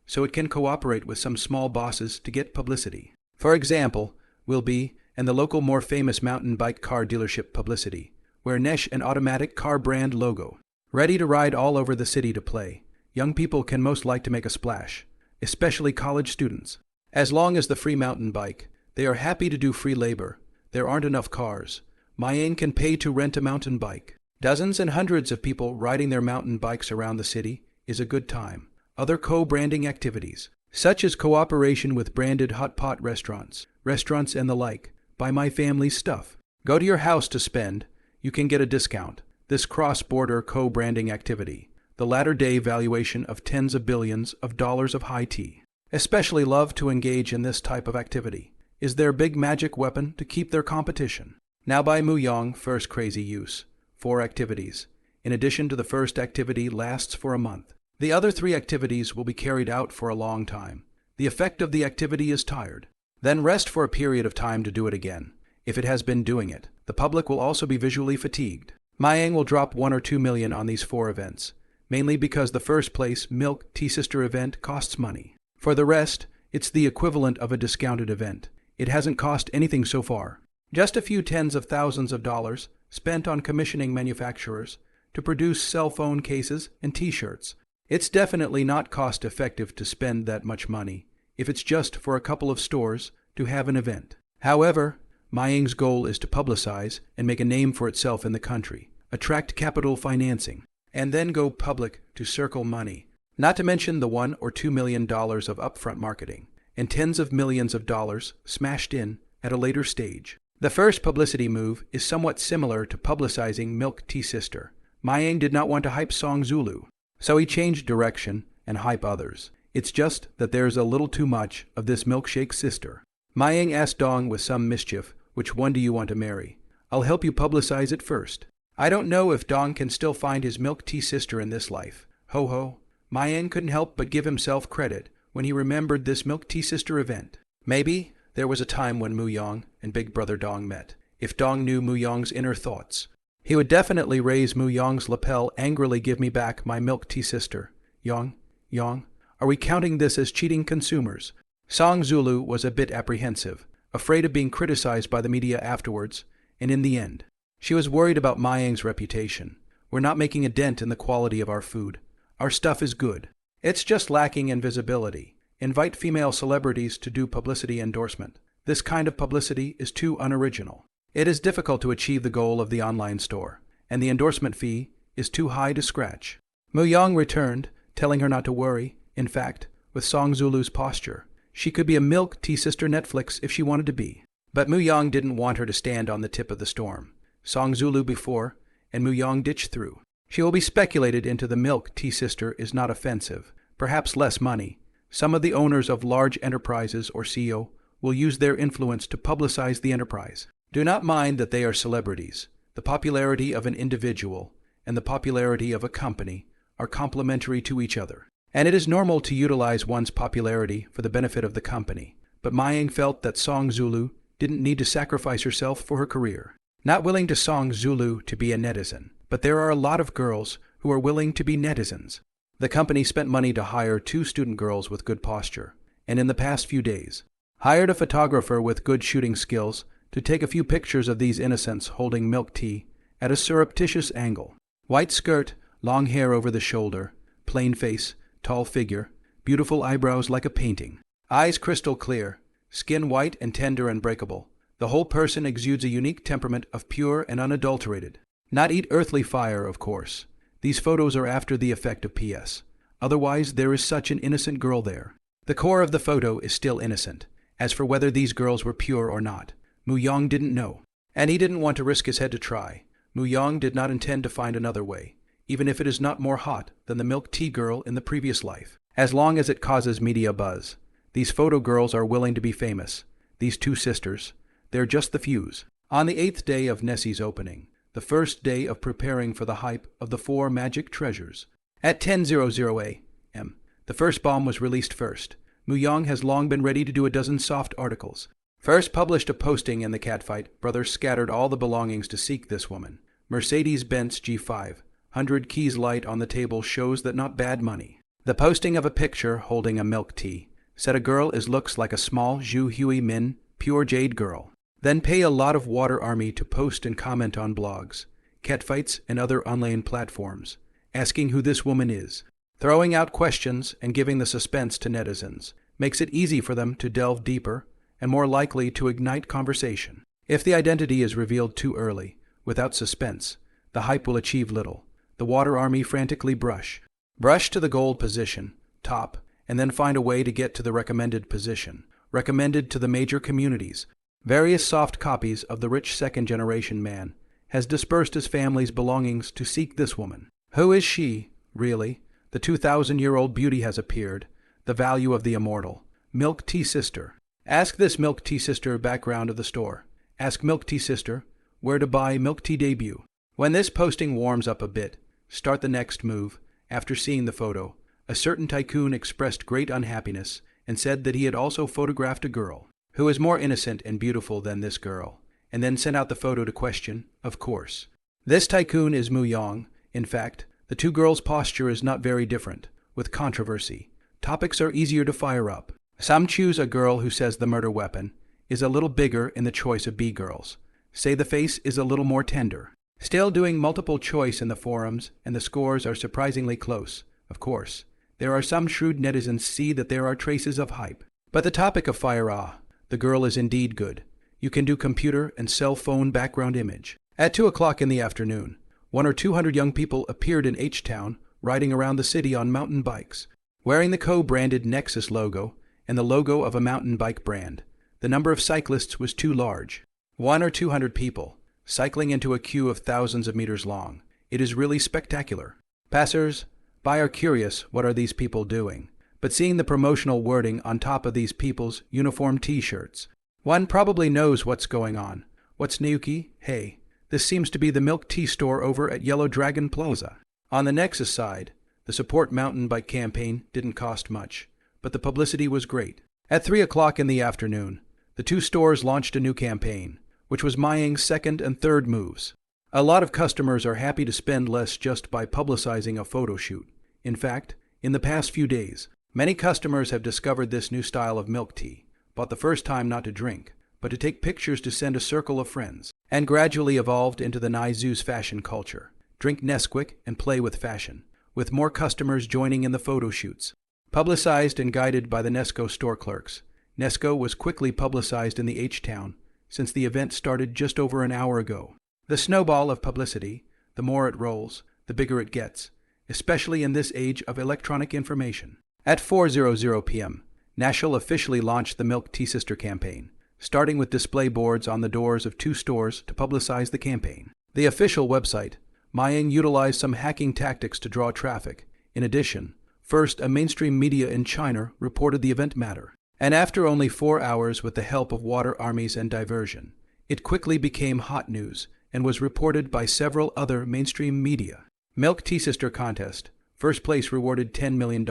so it can cooperate with some small bosses to get publicity. For example, will be, and the local more famous mountain bike car dealership publicity, where Nesh an automatic car brand logo. Ready to ride all over the city to play. Young people can most like to make a splash, especially college students. As long as the free mountain bike, they are happy to do free labor. There aren't enough cars. Manhwa can pay to rent a mountain bike. Dozens and hundreds of people riding their mountain bikes around the city is a good time. Other co-branding activities, such as cooperation with branded hot pot restaurants and the like. Buy my family's stuff. Go to your house to spend. You can get a discount. This cross-border co-branding activity, the latter-day valuation of tens of billions of dollars of high tea, especially love to engage in this type of activity, is their big magic weapon to keep their competition. Now by Muyang, first crazy use. 4 activities. In addition to the first activity lasts for a month. The other 3 activities will be carried out for a long time. The effect of the activity is tired. Then rest for a period of time to do it again. If it has been doing it, the public will also be visually fatigued. Manhwa will drop 1 or 2 million on these 4 events, mainly because the first place Milk Tea Sister event costs money. For the rest, it's the equivalent of a discounted event. It hasn't cost anything so far. Just a few tens of thousands of dollars spent on commissioning manufacturers to produce cell phone cases and t-shirts. It's definitely not cost-effective to spend that much money if it's just for a couple of stores to have an event. However, Manhwa's goal is to publicize and make a name for itself in the country, attract capital financing, and then go public to circle money, not to mention the $1 or $2 million of upfront marketing, and tens of millions of dollars smashed in at a later stage. The first publicity move is somewhat similar to publicizing Milk Tea Sister. Manhwa did not want to hype Song Zulu, so he changed direction and hype others. It's just that there's a little too much of this milkshake sister. Manhwa asked Dong with some mischief, which one do you want to marry? I'll help you publicize it first. I don't know if Dong can still find his Milk Tea Sister in this life. Ho ho. Manhwa couldn't help but give himself credit when he remembered this Milk Tea Sister event. Maybe there was a time when Muyang and Big Brother Dong met. If Dong knew Muyang's inner thoughts, He would definitely raise Mu Yong's lapel, angrily give me back my milk tea sister. Yong, are we counting this as cheating consumers? Song Zulu was a bit apprehensive, afraid of being criticized by the media afterwards, and in the end, she was worried about Mayang's reputation. We're not making a dent in the quality of our food. Our stuff is good. It's just lacking in visibility. Invite female celebrities to do publicity endorsement. This kind of publicity is too unoriginal. It is difficult to achieve the goal of the online store, and the endorsement fee is too high to scratch. Mu Yong returned, telling her not to worry. In fact, with Song Zulu's posture, she could be a milk tea sister Netflix if she wanted to be. But Mu Yong didn't want her to stand on the tip of the storm. Song Zulu before, and Mu Yong ditched through. She will be speculated into the milk tea sister is not offensive, perhaps less money. Some of the owners of large enterprises or CEO will use their influence to publicize the enterprise. Do not mind that they are celebrities. The popularity of an individual and the popularity of a company are complementary to each other. And it is normal to utilize one's popularity for the benefit of the company. But Mayang felt that Song Zulu didn't need to sacrifice herself for her career. Not willing to Song Zulu to be a netizen, but there are a lot of girls who are willing to be netizens. The company spent money to hire 2 student girls with good posture, and in the past few days, hired a photographer with good shooting skills to take a few pictures of these innocents holding milk tea at a surreptitious angle. White skirt, long hair over the shoulder, plain face, tall figure, beautiful eyebrows like a painting, eyes crystal clear, skin white and tender and breakable. The whole person exudes a unique temperament of pure and unadulterated. Not eat earthly fire, of course. These photos are after the effect of PS. Otherwise, there is such an innocent girl there. The core of the photo is still innocent. As for whether these girls were pure or not, Mu Yong didn't know. And he didn't want to risk his head to try. Mu Yong did not intend to find another way, even if it is not more hot than the milk tea girl in the previous life, as long as it causes media buzz. These photo girls are willing to be famous. These 2 sisters, they're just the fuse. On the 8th day of Nessie's opening, the first day of preparing for the hype of the 4 magic treasures, at 10:00 a.m., the first bomb was released first. Mu Yong has long been ready to do a dozen soft articles. First published a posting in the catfight, brothers scattered all the belongings to seek this woman. Mercedes-Benz G5, 100 keys light on the table shows that not bad money. The posting of a picture holding a milk tea said a girl looks like a small Zhu Hui Min, pure jade girl. Then pay a lot of water army to post and comment on blogs, catfights, and other online platforms, asking who this woman is. Throwing out questions and giving the suspense to netizens makes it easy for them to delve deeper and more likely to ignite conversation. If the identity is revealed too early, without suspense, the hype will achieve little. The water army frantically brush to the gold position, top, and then find a way to get to the recommended position, recommended to the major communities. Various soft copies of the rich second-generation man has dispersed his family's belongings to seek this woman. Who is she, really? The 2,000-year-old beauty has appeared, the value of the immortal. Milk tea sister. Ask this milk tea sister background of the store. Ask milk tea sister where to buy milk tea debut. When this posting warms up a bit, start the next move. After seeing the photo, a certain tycoon expressed great unhappiness and said that he had also photographed a girl who is more innocent and beautiful than this girl, and then sent out the photo to question, of course. This tycoon is Mu Yong. In fact, the 2 girls' posture is not very different, with controversy. Topics are easier to fire up. Some choose a girl who says the murder weapon is a little bigger in the choice of B-girls. Say the face is a little more tender. Still doing multiple choice in the forums, and the scores are surprisingly close. Of course, there are some shrewd netizens see that there are traces of hype. But the topic of fire, the girl is indeed good. You can do computer and cell phone background image. At 2 o'clock in the afternoon, 100 or 200 young people appeared in H-Town, riding around the city on mountain bikes, wearing the co-branded Nexus logo and the logo of a mountain bike brand. The number of cyclists was too large. 100 or 200 people, cycling into a queue of thousands of meters long. It is really spectacular. Passers-by are curious, what are these people doing? But seeing the promotional wording on top of these people's uniform t-shirts, one probably knows what's going on. What's Naoki? Hey, this seems to be the milk tea store over at Yellow Dragon Plaza. On the Nexus side, the support mountain bike campaign didn't cost much, but the publicity was great. At 3 o'clock in the afternoon, the 2 stores launched a new campaign, which was Mayang's second and third moves. A lot of customers are happy to spend less just by publicizing a photo shoot. In fact, in the past few days, many customers have discovered this new style of milk tea, bought the first time not to drink, but to take pictures to send a circle of friends, and gradually evolved into the Naizu's fashion culture. Drink Nesquik and play with fashion, with more customers joining in the photo shoots. Publicized and guided by the Nesco store clerks, Nesco was quickly publicized in the H-Town since the event started just over an hour ago. The snowball of publicity, the more it rolls, the bigger it gets, especially in this age of electronic information. At 4:00 p.m., Nashville officially launched the Milk Tea Sister campaign, starting with display boards on the doors of 2 stores to publicize the campaign. The official website, Maying, utilized some hacking tactics to draw traffic. In addition, first, a mainstream media in China reported the event matter, and after only 4 hours with the help of water armies and diversion, it quickly became hot news and was reported by several other mainstream media. Milk Tea Sister contest. First place rewarded $10 million.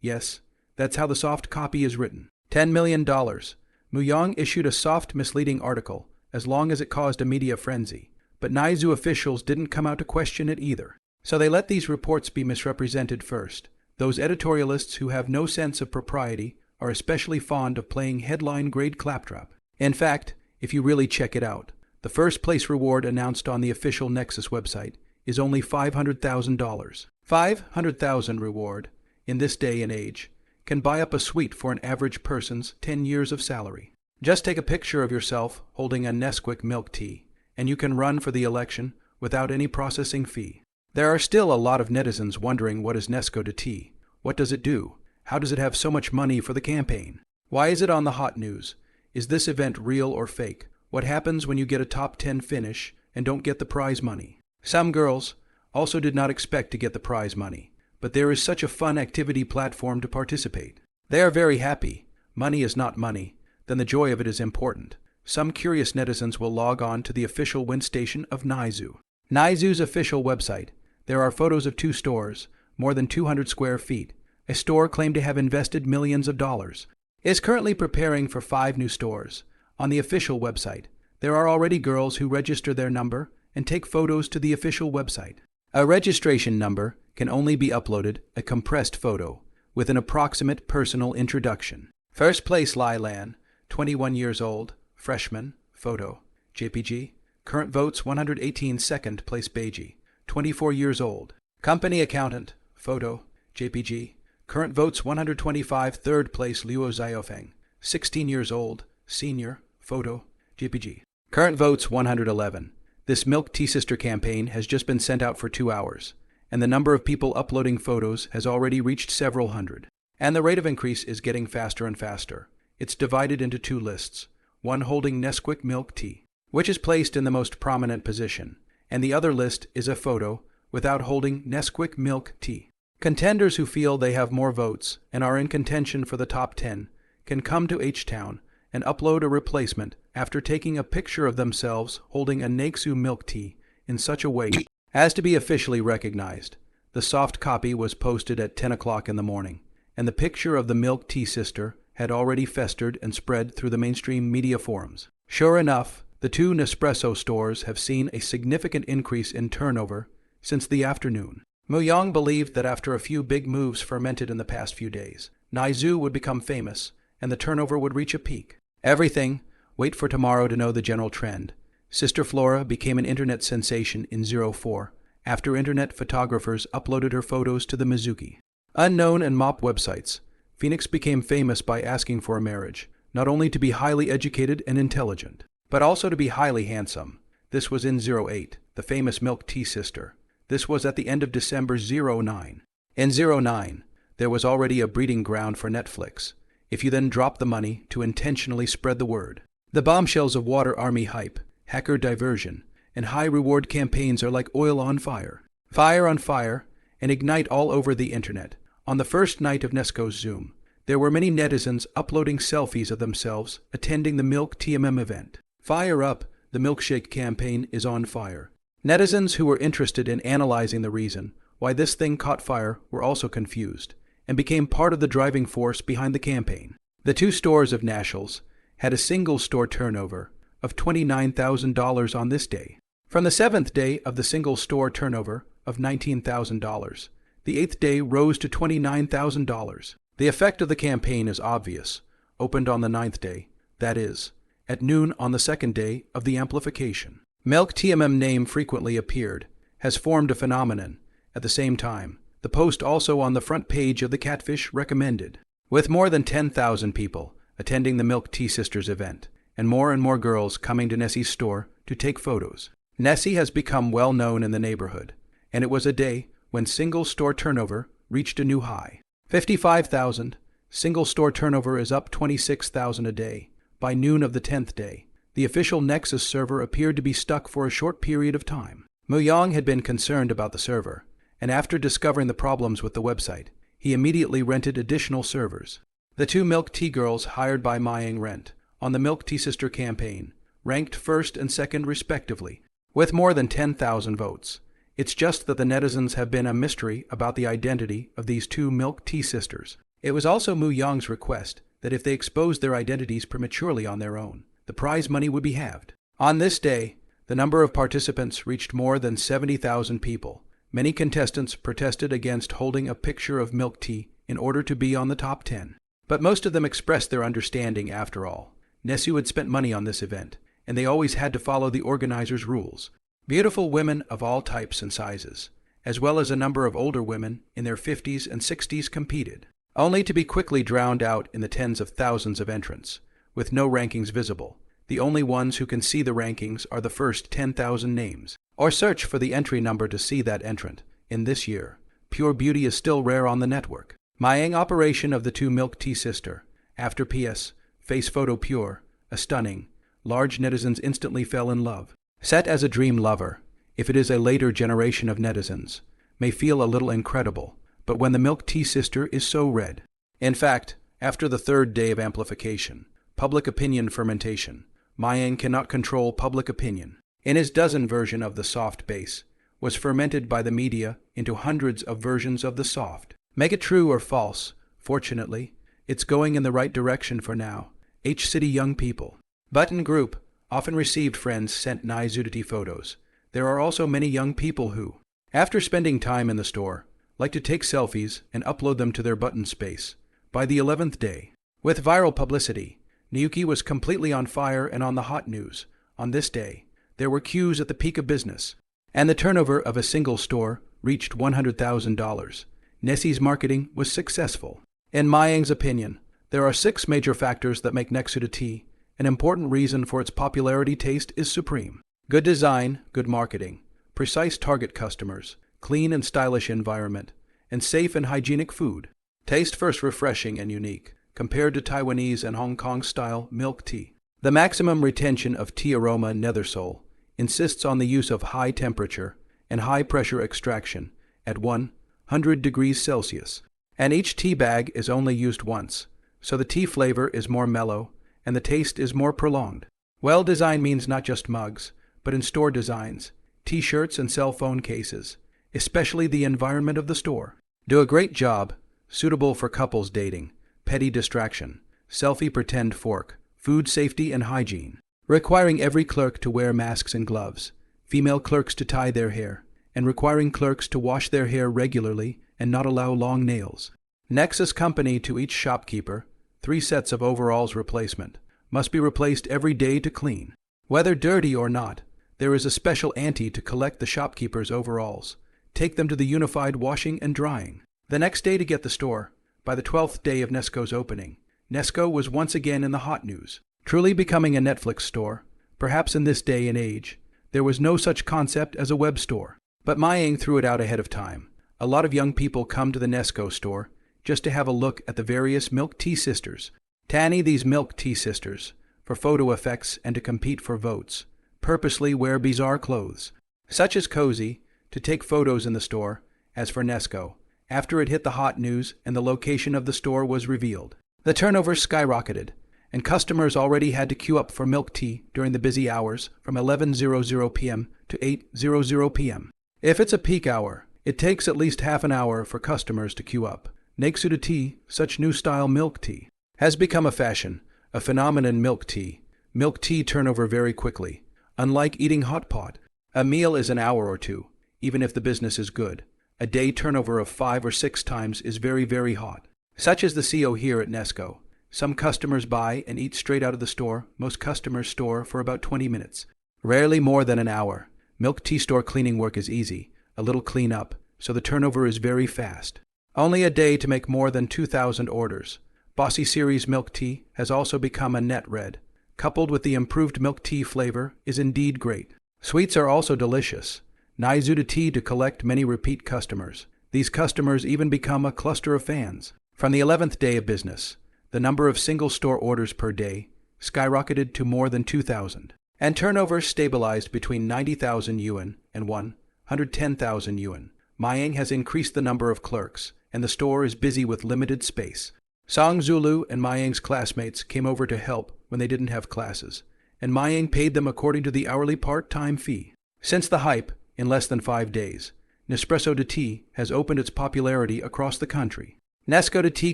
Yes, that's how the soft copy is written. $10 million. Muyang issued a soft, misleading article, as long as it caused a media frenzy. But Naizu officials didn't come out to question it either. So they let these reports be misrepresented first. Those editorialists who have no sense of propriety are especially fond of playing headline-grade claptrap. In fact, if you really check it out, the first place reward announced on the official Nexus website is only $500,000. $500,000 reward, in this day and age, can buy up a suite for an average person's 10 years of salary. Just take a picture of yourself holding a Nesquik milk tea, and you can run for the election without any processing fee. There are still a lot of netizens wondering, what is Nesco to tea? What does it do? How does it have so much money for the campaign? Why is it on the hot news? Is this event real or fake? What happens when you get a top 10 finish and don't get the prize money? Some girls also did not expect to get the prize money, but there is such a fun activity platform to participate. They are very happy. Money is not money. Then the joy of it is important. Some curious netizens will log on to the official win station of Naizu. Naizu's official website. There are photos of 2 stores, more than 200 square feet. A store claimed to have invested millions of dollars. Is currently preparing for 5 new stores. On the official website, there are already girls who register their number and take photos to the official website. A registration number can only be uploaded, a compressed photo, with an approximate personal introduction. First place Lilan, 21 years old, freshman, photo, JPG. Current votes 118. Second place Beiji, 24 years old. Company accountant, photo, JPG. Current votes 125. Third place Luo Xiaofeng, 16 years old, senior, photo, JPG. Current votes 111. This Milk Tea Sister campaign has just been sent out for 2 hours, and the number of people uploading photos has already reached several hundred. And the rate of increase is getting faster and faster. It's divided into 2 lists, one holding Nesquik milk tea, which is placed in the most prominent position, and the other list is a photo without holding Nesquik milk tea. Contenders who feel they have more votes and are in contention for the top 10 can come to H-Town and upload a replacement after taking a picture of themselves holding a Nexu milk tea in such a way as to be officially recognized. The soft copy was posted at 10 o'clock in the morning, and the picture of the Milk Tea Sister had already festered and spread through the mainstream media forums. Sure enough, the 2 Nespresso stores have seen a significant increase in turnover since the afternoon. Muyang believed that after a few big moves fermented in the past few days, Naizu would become famous and the turnover would reach a peak. Everything, wait for tomorrow to know the general trend. Sister Flora became an internet sensation in 04 after internet photographers uploaded her photos to the Mizuki. Unknown and mop websites, Phoenix became famous by asking for a marriage, not only to be highly educated and intelligent, but also to be highly handsome. This was in 08, the famous Milk Tea Sister. This was at the end of December 09. In 09, there was already a breeding ground for Netflix, if you then drop the money to intentionally spread the word. The bombshells of water army hype, hacker diversion, and high-reward campaigns are like oil on fire. Fire on fire, and ignite all over the internet. On the first night of Nesco's Zoom, there were many netizens uploading selfies of themselves attending the Milk TMM event. Fire up, the milkshake campaign is on fire. Netizens who were interested in analyzing the reason why this thing caught fire were also confused, and became part of the driving force behind the campaign. The 2 stores of Nationals had a single store turnover of $29,000 on this day. From the 7th day of the single store turnover of $19,000, the 8th day rose to $29,000. The effect of the campaign is obvious. Opened on the 9th day, that is, at noon on the 2nd day of the amplification. Milk TMM name frequently appeared, has formed a phenomenon. At the same time, the post also on the front page of the Catfish recommended. With more than 10,000 people attending the Milk Tea Sisters event, and more girls coming to Nessie's store to take photos. Nessie has become well known in the neighborhood, and it was a day when single store turnover reached a new high. 55,000. Single store turnover is up 26,000 a day. By noon of the 10th day, the official Nexus server appeared to be stuck for a short period of time. Muyong had been concerned about the server, and after discovering the problems with the website, he immediately rented additional servers. The two Milk Tea girls hired by Mayang Rent on the Milk Tea Sister campaign ranked first and second respectively, with more than 10,000 votes. It's just that the netizens have been a mystery about the identity of these two Milk Tea Sisters. It was also Muyong's request that if they exposed their identities prematurely on their own, the prize money would be halved. On this day, the number of participants reached more than 70,000 people. Many contestants protested against holding a picture of milk tea in order to be on the top 10. But most of them expressed their understanding after all. Nessie had spent money on this event, and they always had to follow the organizers' rules. Beautiful women of all types and sizes, as well as a number of older women in their 50s and 60s competed, only to be quickly drowned out in the tens of thousands of entrants, with no rankings visible. The only ones who can see the rankings are the first 10,000 names, or search for the entry number to see that entrant. In this year, pure beauty is still rare on the network. Mayang operation of the two Milk Tea Sister. After PS, face photo pure, a stunning, large netizens instantly fell in love. Set as a dream lover, if it is a later generation of netizens, may feel a little incredible, but when the Milk Tea Sister is so red. In fact, after the 3rd day of amplification, public opinion fermentation, Mayang cannot control public opinion. In his dozen version of the soft base, was fermented by the media into hundreds of versions of the soft. Make it true or false, fortunately, it's going in the right direction for now. H-City young people. Button group, often received friends sent nudity photos. There are also many young people who, after spending time in the store, like to take selfies and upload them to their button space. By the 11th day, with viral publicity, Niyuki was completely on fire and on the hot news. On this day, there were queues at the peak of business, and the turnover of a single store reached $100,000. Nessie's marketing was successful. In Mayang's opinion, there are 6 major factors that make Nexuda tea. An important reason for its popularity taste is supreme. Good design, good marketing, precise target customers, clean and stylish environment, and safe and hygienic food. Taste first refreshing and unique, compared to Taiwanese and Hong Kong-style milk tea. The maximum retention of tea aroma Nethersole insists on the use of high temperature and high pressure extraction at 100 degrees Celsius. And each tea bag is only used once, so the tea flavor is more mellow and the taste is more prolonged. Well-designed means not just mugs, but in-store designs, t-shirts and cell phone cases, especially the environment of the store. Do a great job, suitable for couples dating, petty distraction, selfie pretend fork, food safety and hygiene, requiring every clerk to wear masks and gloves, female clerks to tie their hair, and requiring clerks to wash their hair regularly and not allow long nails. Nexus company to each shopkeeper, 3 sets of overalls replacement, must be replaced every day to clean. Whether dirty or not, there is a special ante to collect the shopkeeper's overalls, take them to the unified washing and drying. The next day to get the store, by the 12th day of Nesco's opening, Nesco was once again in the hot news, truly becoming a Netflix store. Perhaps in this day and age, there was no such concept as a web store. But Mayang threw it out ahead of time. A lot of young people come to the Nesco store just to have a look at the various Milk Tea Sisters. Tanny these Milk Tea Sisters, for photo effects and to compete for votes, purposely wear bizarre clothes, such as cozy, to take photos in the store. As for Nesco, after it hit the hot news and the location of the store was revealed, the turnover skyrocketed, and customers already had to queue up for milk tea during the busy hours from 11:00 p.m. to 8:00 p.m. If it's a peak hour, it takes at least half an hour for customers to queue up. Nexuda tea, such new style milk tea, has become a fashion, a phenomenon. Milk tea turnover very quickly, unlike eating hot pot. A meal is an hour or two, even if the business is good. A day turnover of 5 or 6 times is very, very hot. Such is the CO here at Nesco. Some customers buy and eat straight out of the store. Most customers store for about 20 minutes. Rarely more than an hour. Milk tea store cleaning work is easy, a little clean up, so the turnover is very fast. Only a day to make more than 2,000 orders. Bossy Series milk tea has also become a net red. Coupled with the improved milk tea flavor is indeed great. Sweets are also delicious. Naizuda tea to collect many repeat customers. These customers even become a cluster of fans. From the 11th day of business, the number of single-store orders per day skyrocketed to more than 2,000, and turnover stabilized between 90,000 yuan and 110,000 yuan. Mayang has increased the number of clerks, and the store is busy with limited space. Song Zulu and Mayang's classmates came over to help when they didn't have classes, and Mayang paid them according to the hourly part-time fee. Since the hype, in less than 5 days, Nespresso de Tea has opened its popularity across the country. Nesco de Tea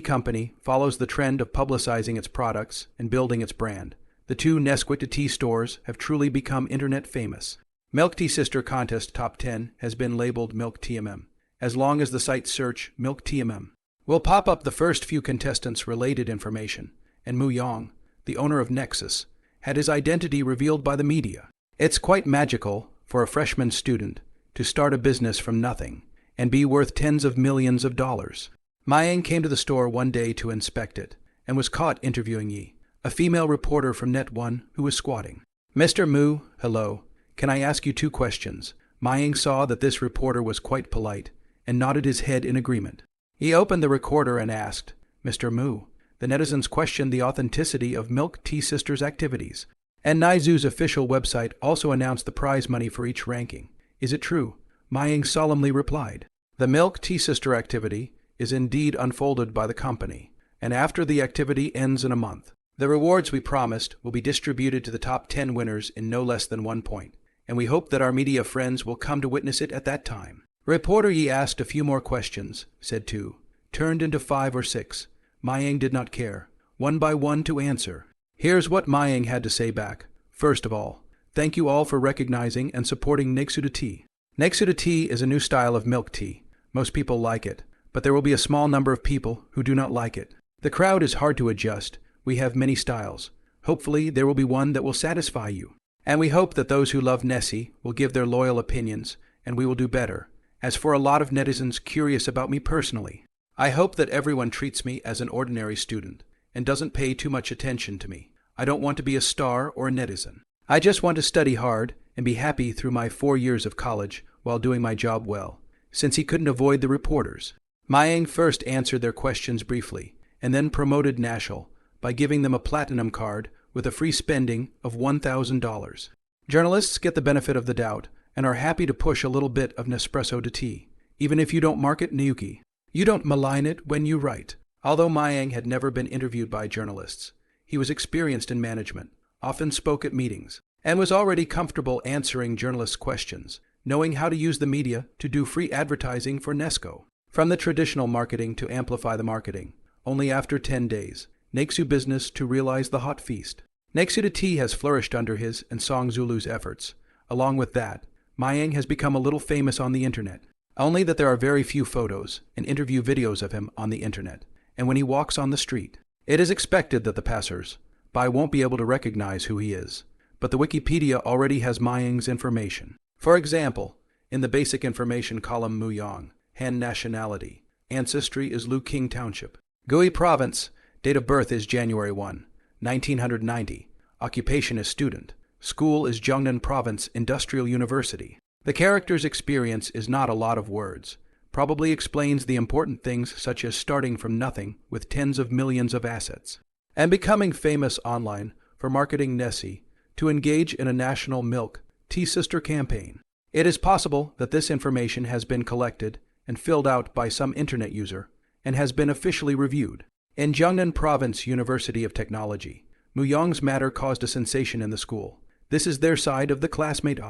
Company follows the trend of publicizing its products and building its brand. The 2 Nesquik de Tea stores have truly become internet famous. Milk Tea Sister Contest Top 10 has been labeled Milk TMM. As long as the site search Milk TMM will pop up the first few contestants' related information, and Mu Yong, the owner of Nexus, had his identity revealed by the media. It's quite magical for a freshman student to start a business from nothing and be worth tens of millions of dollars. Mayang came to the store one day to inspect it and was caught interviewing Yi, a female reporter from Net1 who was squatting. Mr. Mu, hello. Can I ask you 2 questions? Mayang saw that this reporter was quite polite and nodded his head in agreement. He opened the recorder and asked, Mr. Mu, the netizens questioned the authenticity of Milk Tea Sisters' activities, and Naizu's official website also announced the prize money for each ranking. Is it true? Mayang solemnly replied. The Milk Tea Sister activity is indeed unfolded by the company, and after the activity ends in a month, the rewards we promised will be distributed to the top 10 winners in no less than 1 point, and we hope that our media friends will come to witness it at that time. Reporter Yi asked a few more questions, said 2, turned into 5 or 6. Mayang did not care, one by one to answer. Here's what Mayang had to say back. First of all, thank you all for recognizing and supporting Nexuda tea. Nexuda tea is a new style of milk tea. Most people like it, but there will be a small number of people who do not like it. The crowd is hard to adjust. We have many styles. Hopefully there will be one that will satisfy you. And we hope that those who love Nessie will give their loyal opinions, and we will do better. As for a lot of netizens curious about me personally, I hope that everyone treats me as an ordinary student and doesn't pay too much attention to me. I don't want to be a star or a netizen. I just want to study hard and be happy through my 4 years of college while doing my job well, since he couldn't avoid the reporters. Mayang first answered their questions briefly, and then promoted Nashel by giving them a platinum card with a free spending of $1,000. Journalists get the benefit of the doubt and are happy to push a little bit of Nespresso de tea, even if you don't market Niyuki. You don't malign it when you write. Although Mayang had never been interviewed by journalists, he was experienced in management, often spoke at meetings, and was already comfortable answering journalists' questions, knowing how to use the media to do free advertising for Nesco. From the traditional marketing to amplify the marketing, only after 10 days, Nexu business to realize the hot feast. Nexuda tea has flourished under his and Song Zulu's efforts. Along with that, Mayang has become a little famous on the internet. Only that there are very few photos and interview videos of him on the internet, and when he walks on the street, it is expected that the passers-by won't be able to recognize who he is. But the Wikipedia already has Mayang's information. For example, in the basic information column Muyang, Han nationality, ancestry is Lu King Township. Gui province, date of birth is January 1, 1990. Occupation is student. School is Jiangnan Province Industrial University. The character's experience is not a lot of words. Probably explains the important things such as starting from nothing with tens of millions of assets, and becoming famous online for marketing Nessie to engage in a national milk tea sister campaign. It is possible that this information has been collected and filled out by some internet user and has been officially reviewed. In Jiangnan Province University of Technology, Muyang's matter caused a sensation in the school. This is their side of the classmate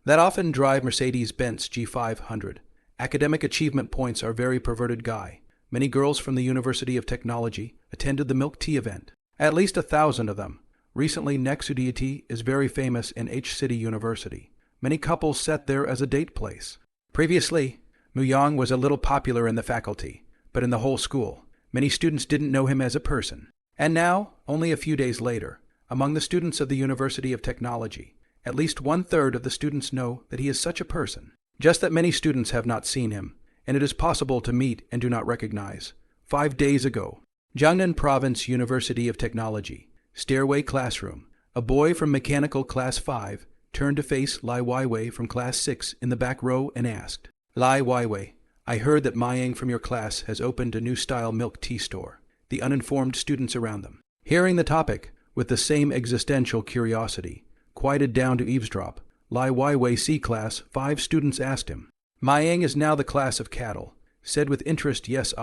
that often drive Mercedes-Benz G500. Academic achievement points are very perverted guy. Many girls from the University of Technology attended the milk tea event. At least 1,000 of them. Recently, Nexudia tea is very famous in H City University. Many couples sat there as a date place. Previously, Muyang was a little popular in the faculty, but in the whole school, many students didn't know him as a person. And now, only a few days later, among the students of the University of Technology, at least 1/3 of the students know that he is such a person. Just that many students have not seen him, and it is possible to meet and do not recognize. 5 days ago, Jiangnan Province University of Technology, stairway classroom, a boy from mechanical class 5 turned to face Lai Weiwei from class 6 in the back row and asked, "Lai Weiwei, I heard that Mayang from your class has opened a new style milk tea store." The uninformed students around them, hearing the topic with the same existential curiosity, quieted down to eavesdrop. Lai Weiwei C class 5 students asked him. "Mayang is now the class of cattle." Said with interest, "Yes,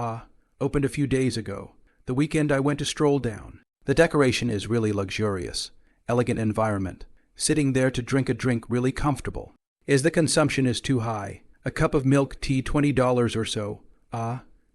opened a few days ago. The weekend I went to stroll down." The decoration is really luxurious, elegant environment. Sitting there to drink a drink really comfortable. The consumption is too high. A cup of milk tea $20 or so.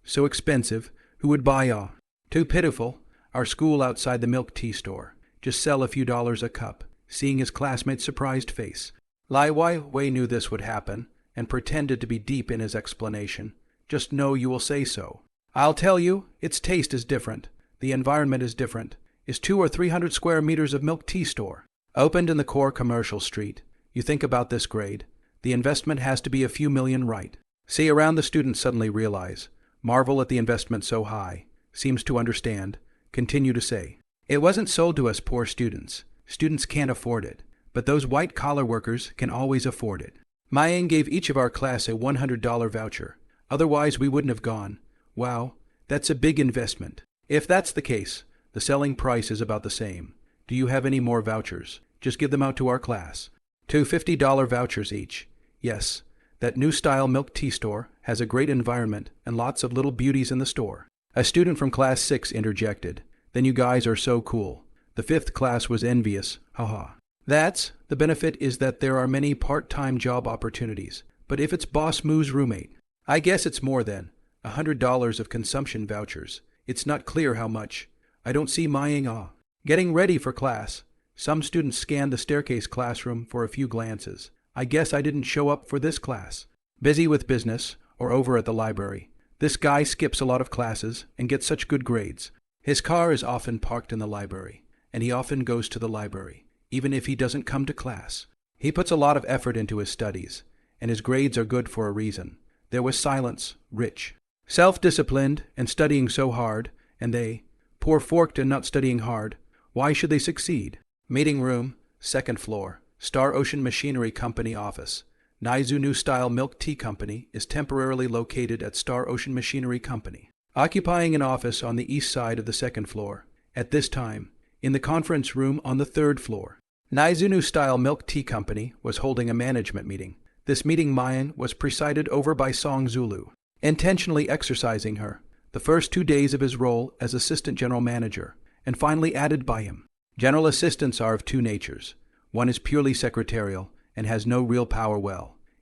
So expensive. Who would buy? Too pitiful. Our school outside the milk tea store. Just sell a few dollars a cup. Seeing his classmate's surprised face, Lai Weiwei knew this would happen and pretended to be deep in his explanation. "Just know you will say so. I'll tell you, its taste is different. The environment is different. Is 200 or 300 square meters of milk tea store. Opened in the core commercial street. You think about this grade. The investment has to be a few million, right?" See, around the students suddenly realize, marvel at the investment so high, seems to understand, continue to say, "It wasn't sold to us poor students. Students can't afford it, but those white-collar workers can always afford it." Mayang gave each of our class a $100 voucher. Otherwise, we wouldn't have gone. Wow, that's a big investment. If that's the case, the selling price is about the same. Do you have any more vouchers? Just give them out to our class. 2 $50 vouchers each. Yes, that new style milk tea store has a great environment and lots of little beauties in the store. A student from class 6 interjected. Then you guys are so cool. The 5th class was envious. Haha. The benefit is that there are many part-time job opportunities. But if it's Boss Moo's roommate, I guess it's more than $100 of consumption vouchers. It's not clear how much. I don't see Mayang. Getting ready for class. Some students scanned the staircase classroom for a few glances. I guess I didn't show up for this class. Busy with business, or over at the library. This guy skips a lot of classes and gets such good grades. His car is often parked in the library, and he often goes to the library, even if he doesn't come to class. He puts a lot of effort into his studies, and his grades are good for a reason. There was silence, rich. Self-disciplined and studying so hard, and they, poor forked and not studying hard. Why should they succeed? Meeting room, 2nd floor, Star Ocean Machinery Company office. Naizu New Style Milk Tea Company is temporarily located at Star Ocean Machinery Company, occupying an office on the east side of the 2nd floor. At this time, in the conference room on the 3rd floor, Naizu New Style Milk Tea Company was holding a management meeting. This meeting Mayan was presided over by Song Zulu, intentionally exercising her, the first 2 days of his role as assistant general manager, and finally added by him. General assistants are of 2 natures. One is purely secretarial and has no real power.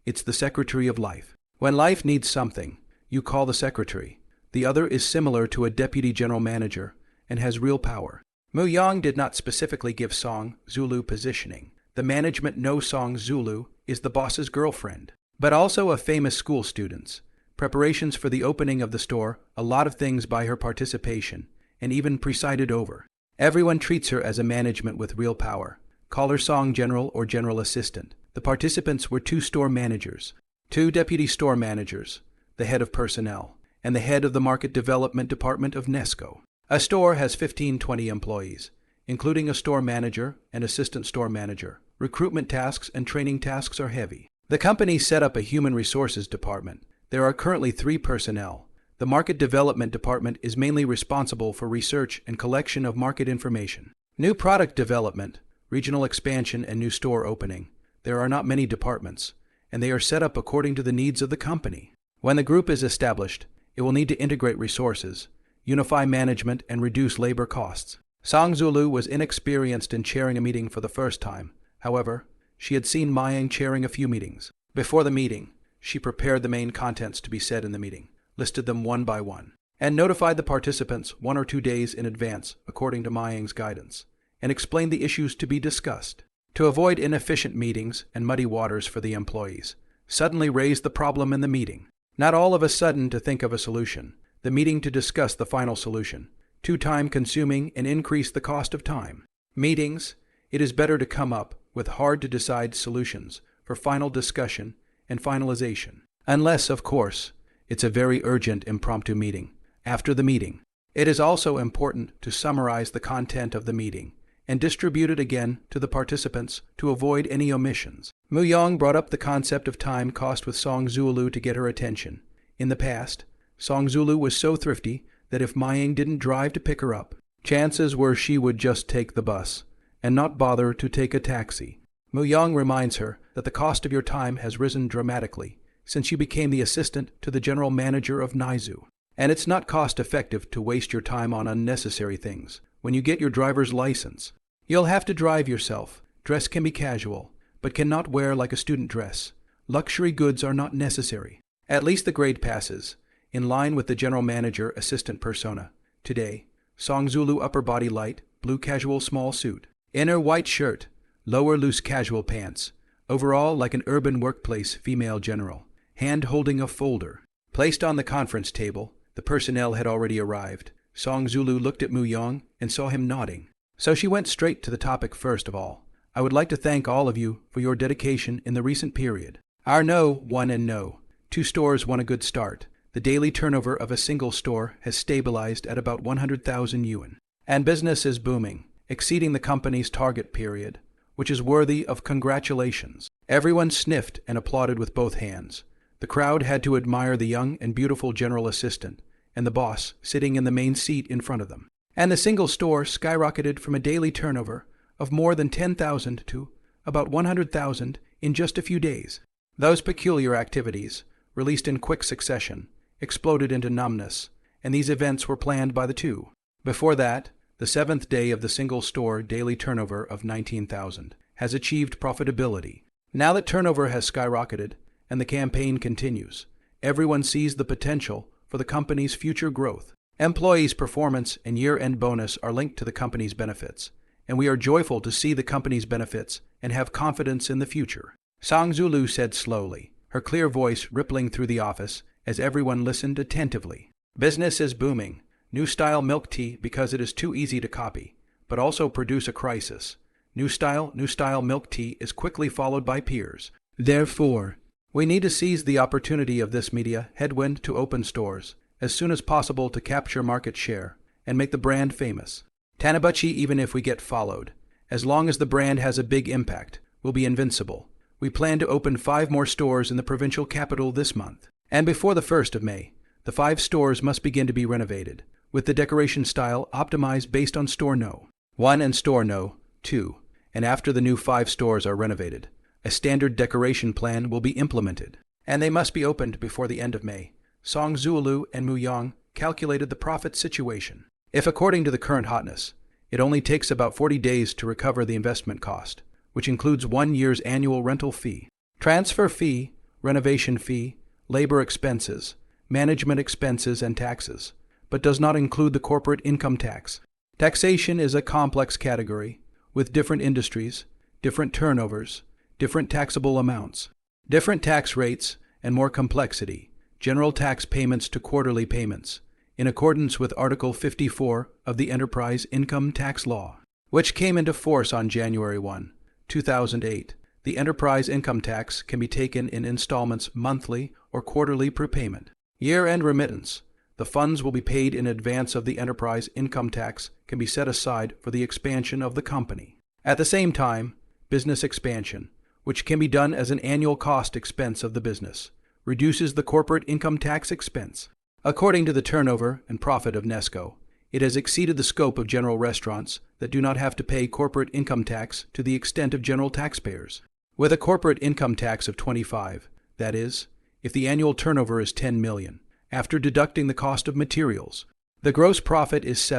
It's the secretary of life. When life needs something, you call the secretary. The other is similar to a deputy general manager and has real power. Muyang did not specifically give Song Zulu positioning. The management knows Song Zulu is the boss's girlfriend, but also a famous school student. Preparations for the opening of the store, a lot of things by her participation, and even presided over. Everyone treats her as a management with real power. Call her Song General or General Assistant. The participants were 2 store managers, 2 deputy store managers, the head of personnel, and the head of the market development department of Nesco. A store has 15-20 employees, including a store manager and assistant store manager. Recruitment tasks and training tasks are heavy. The company set up a human resources department. There are currently 3 personnel. The market development department is mainly responsible for research and collection of market information. New product development, regional expansion, and new store opening. There are not many departments, and they are set up according to the needs of the company. When the group is established, it will need to integrate resources, unify management, and reduce labor costs. Song Zulu was inexperienced in chairing a meeting for the first time. However, she had seen Mayang chairing a few meetings. Before the meeting, she prepared the main contents to be said in the meeting, listed them one by one, and notified the participants 1 or 2 days in advance according to Mayang's guidance, and explained the issues to be discussed. to avoid inefficient meetings and muddy waters for the employees. Suddenly raise the problem in the meeting. Not all of a sudden to think of a solution. The meeting to discuss the final solution. Too time-consuming and increase the cost of time. Meetings, it is better to come up with hard-to-decide solutions for final discussion and finalization. Unless, of course, it's a very urgent impromptu meeting. After the meeting, it is also important to summarize the content of the meeting and distribute it again to the participants to avoid any omissions. Mu-young brought up the concept of time cost with Song Zulu to get her attention. In the past, Song Zulu was so thrifty that if Maying didn't drive to pick her up, chances were she would just take the bus and not bother to take a taxi. Mu-young reminds her that the cost of your time has risen dramatically since you became the assistant to the general manager of Naizu. And it's not cost-effective to waste your time on unnecessary things. When you get your driver's license, you'll have to drive yourself. Dress can be casual, but cannot wear like a student dress. Luxury goods are not necessary. At least the grade passes, in line with the general manager assistant persona. Today, Song Zulu upper body light, blue casual small suit. Inner white shirt, lower loose casual pants. Overall like an urban workplace female general. Hand holding a folder. Placed on the conference table, the personnel had already arrived. Song Zulu looked at Mu-young and saw him nodding. So she went straight to the topic first of all. I would like to thank all of you for your dedication in the recent period. Our no, one and no. 2 stores won a good start. The daily turnover of a single store has stabilized at about 100,000 yuan. And business is booming, exceeding the company's target period, which is worthy of congratulations. Everyone sniffed and applauded with both hands. The crowd had to admire the young and beautiful general assistant and the boss sitting in the main seat in front of them. And the single store skyrocketed from a daily turnover of more than 10,000 to about 100,000 in just a few days. Those peculiar activities, released in quick succession, exploded into numbness, and these events were planned by the two. Before that, the 7th day of the single store daily turnover of 19,000 has achieved profitability. Now that turnover has skyrocketed and the campaign continues, everyone sees the potential for the company's future growth. Employees' performance and year-end bonus are linked to the company's benefits, and we are joyful to see the company's benefits and have confidence in the future. Song Zulu said slowly, her clear voice rippling through the office as everyone listened attentively. Business is booming. New style milk tea because it is too easy to copy, but also produce a crisis. New style milk tea is quickly followed by peers. Therefore, we need to seize the opportunity of this media headwind to open stores as soon as possible to capture market share and make the brand famous. Tanabuchi, even if we get followed, as long as the brand has a big impact, will be invincible. We plan to open 5 more stores in the provincial capital this month. And before the 1st of May, the 5 stores must begin to be renovated, with the decoration style optimized based on store No. 1 and store No. 2. And after the new 5 stores are renovated, a standard decoration plan will be implemented, and they must be opened before the end of May. Song Zulu and Mu-young calculated the profit situation. If according to the current hotness, it only takes about 40 days to recover the investment cost, which includes 1 year's annual rental fee, transfer fee, renovation fee, labor expenses, management expenses and taxes, but does not include the corporate income tax. Taxation is a complex category, with different industries, different turnovers, different taxable amounts, different tax rates, and more complexity. General tax payments to quarterly payments, in accordance with Article 54 of the Enterprise Income Tax Law, which came into force on January 1, 2008. The enterprise income tax can be taken in installments monthly or quarterly prepayment. Year-end remittance. The funds will be paid in advance of the enterprise income tax can be set aside for the expansion of the company. At the same time, business expansion, which can be done as an annual cost expense of the business, reduces the corporate income tax expense. According to the turnover and profit of Nesco, it has exceeded the scope of general restaurants that do not have to pay corporate income tax to the extent of general taxpayers. With a corporate income tax of 25, that is, if the annual turnover is 10 million, after deducting the cost of materials, the gross profit is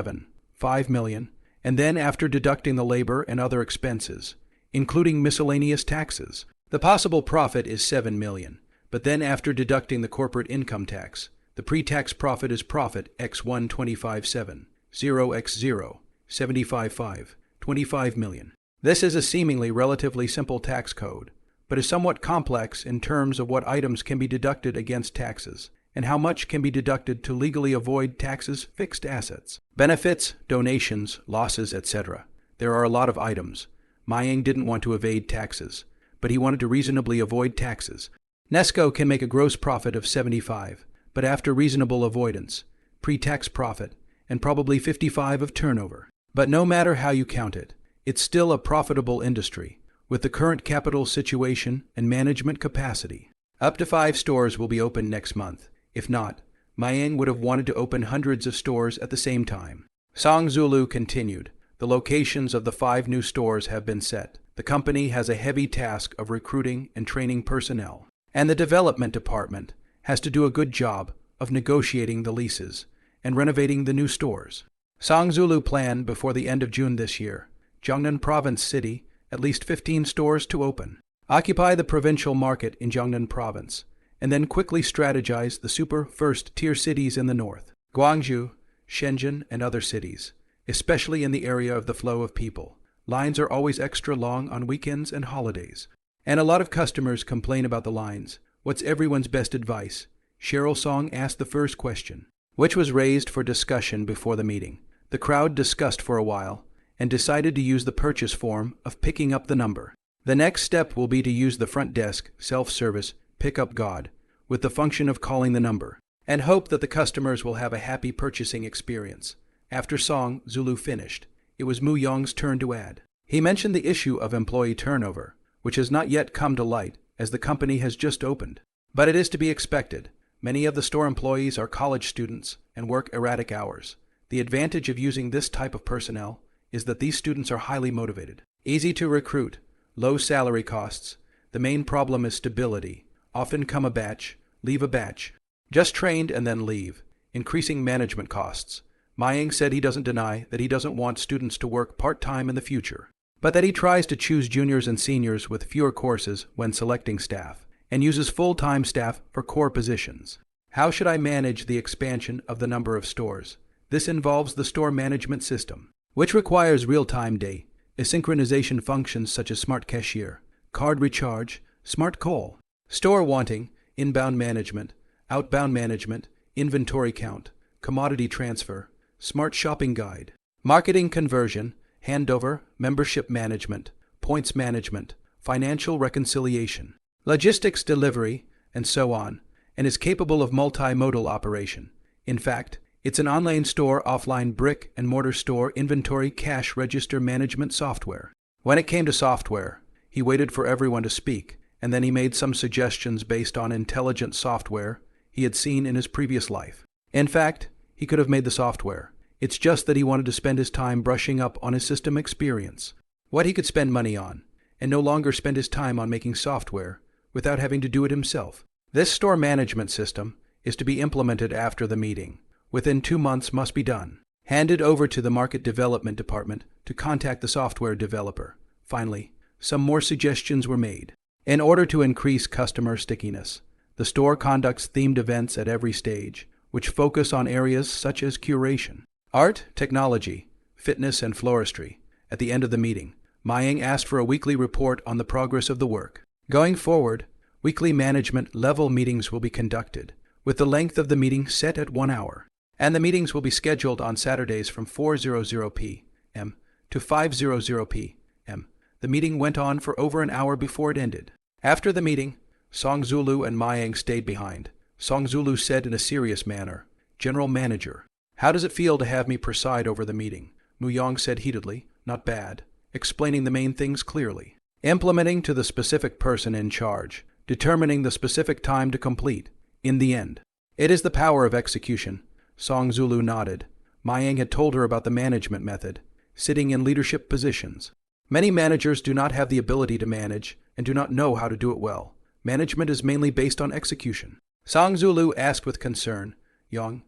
5 million, and then after deducting the labor and other expenses, including miscellaneous taxes, the possible profit is 7 million. But then after deducting the corporate income tax, the pre-tax profit is profit x1 25.7, 0 x 0, 75.5, 25 million. This is a seemingly relatively simple tax code, but is somewhat complex in terms of what items can be deducted against taxes, and how much can be deducted to legally avoid taxes, fixed assets, benefits, donations, losses, etc. There are a lot of items. Mayang didn't want to evade taxes, but he wanted to reasonably avoid taxes. Nesco can make a gross profit of 75, but after reasonable avoidance, pre-tax profit, and probably 55 of turnover. But no matter how you count it, it's still a profitable industry, with the current capital situation and management capacity. Up to 5 stores will be open next month. If not, Mayang would have wanted to open hundreds of stores at the same time. Song Zulu continued. The locations of the 5 new stores have been set. The company has a heavy task of recruiting and training personnel, and the development department has to do a good job of negotiating the leases and renovating the new stores. Song Zulu planned before the end of June this year, Jiangnan Province City, at least 15 stores to open. Occupy the provincial market in Jiangnan Province, and then quickly strategize the super first-tier cities in the north, Guangzhou, Shenzhen, and other cities, especially in the area of the flow of people. Lines are always extra long on weekends and holidays, and a lot of customers complain about the lines. What's everyone's best advice? Cheryl Song asked the first question, which was raised for discussion before the meeting. The crowd discussed for a while and decided to use the purchase form of picking up the number. The next step will be to use the front desk, self-service, pick up God, with the function of calling the number, and hope that the customers will have a happy purchasing experience. After Song Zulu finished, it was Mu Yong's turn to add. He mentioned the issue of employee turnover, which has not yet come to light as the company has just opened. But it is to be expected. Many of the store employees are college students and work erratic hours. The advantage of using this type of personnel is that these students are highly motivated, easy to recruit, low salary costs. The main problem is stability. Often come a batch, leave a batch. Just trained and then leave, increasing management costs. Mayang said he doesn't deny that he doesn't want students to work part-time in the future, but that he tries to choose juniors and seniors with fewer courses when selecting staff, and uses full-time staff for core positions. How should I manage the expansion of the number of stores? This involves the store management system, which requires real-time data, asynchronization functions such as smart cashier, card recharge, smart call, store wanting, inbound management, outbound management, inventory count, commodity transfer, smart shopping guide, marketing conversion, handover, membership management, points management, financial reconciliation, logistics delivery, and so on, and is capable of multimodal operation. In fact, it's an online store, offline brick and mortar store, inventory, cash register management software. When it came to software, he waited for everyone to speak, and then he made some suggestions based on intelligent software he had seen in his previous life. In fact, he could have made the software. It's just that he wanted to spend his time brushing up on his system experience, what he could spend money on, and no longer spend his time on making software without having to do it himself. This store management system is to be implemented after the meeting. Within 2 months must be done. Handed over to the market development department to contact the software developer. Finally, some more suggestions were made. In order to increase customer stickiness, the store conducts themed events at every stage, which focus on areas such as curation, art, technology, fitness, and floristry. At the end of the meeting, Mayang asked for a weekly report on the progress of the work. Going forward, weekly management level meetings will be conducted, with the length of the meeting set at 1 hour. And the meetings will be scheduled on Saturdays from 4:00 p.m. to 5:00 p.m. The meeting went on for over an hour before it ended. After the meeting, Song Zulu and Mayang stayed behind. Song Zulu said in a serious manner, "General Manager, how does it feel to have me preside over the meeting?" Mu Yong said heatedly, "Not bad," explaining the main things clearly. Implementing to the specific person in charge, determining the specific time to complete. In the end, it is the power of execution. Song Zulu nodded. Mayang had told her about the management method, sitting in leadership positions. Many managers do not have the ability to manage and do not know how to do it well. Management is mainly based on execution. Song Zulu asked with concern, Yong,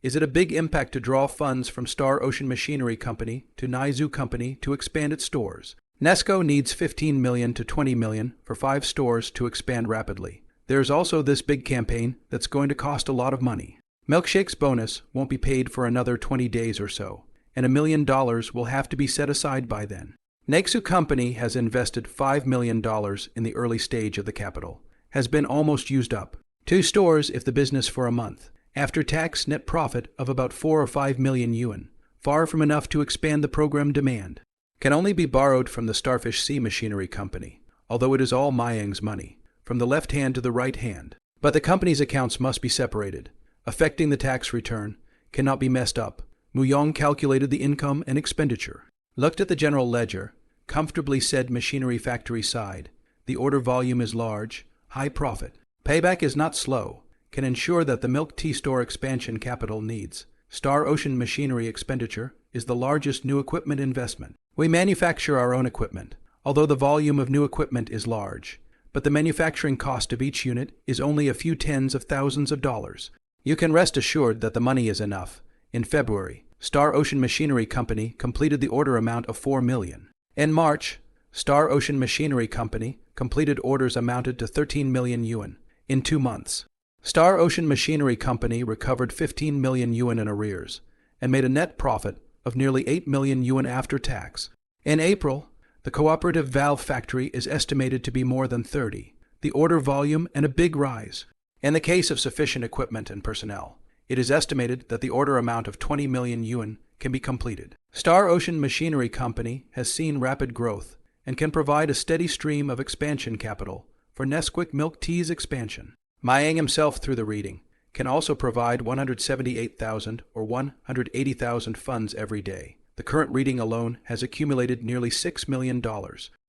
is it a big impact to draw funds from Star Ocean Machinery Company to Naizu Company to expand its stores? Nesco needs 15 million to 20 million for 5 stores to expand rapidly. There's also this big campaign that's going to cost a lot of money. Milkshake's bonus won't be paid for another 20 days or so, and $1 million will have to be set aside by then. Nexu Company has invested $5 million in the early stage of the capital. Has been almost used up. 2 stores if the business for a month. After-tax net profit of about 4 or 5 million yuan. Far from enough to expand the program demand. Can only be borrowed from the Starfish Sea Machinery Company, although it is all Mayang's money, from the left hand to the right hand. But the company's accounts must be separated. Affecting the tax return, cannot be messed up. Muyong calculated the income and expenditure. Looked at the general ledger, comfortably said machinery factory side. The order volume is large, high profit. Payback is not slow. Can ensure that the milk tea store expansion capital needs. Star Ocean machinery expenditure is the largest new equipment investment. We manufacture our own equipment, although the volume of new equipment is large. But the manufacturing cost of each unit is only a few tens of thousands of dollars. You can rest assured that the money is enough. In February, Star Ocean Machinery Company completed the order amount of 4 million. In March, Star Ocean Machinery Company completed orders amounted to 13 million yuan in 2 months. Star Ocean Machinery Company recovered 15 million yuan in arrears and made a net profit of nearly 8 million yuan after tax. In April, the cooperative valve factory is estimated to be more than 30. The order volume and a big rise. In the case of sufficient equipment and personnel, it is estimated that the order amount of 20 million yuan can be completed. Star Ocean Machinery Company has seen rapid growth and can provide a steady stream of expansion capital for Nesquik Milk Tea's expansion. Mayang himself, through the reading, can also provide 178,000 or 180,000 funds every day. The current reading alone has accumulated nearly $6 million.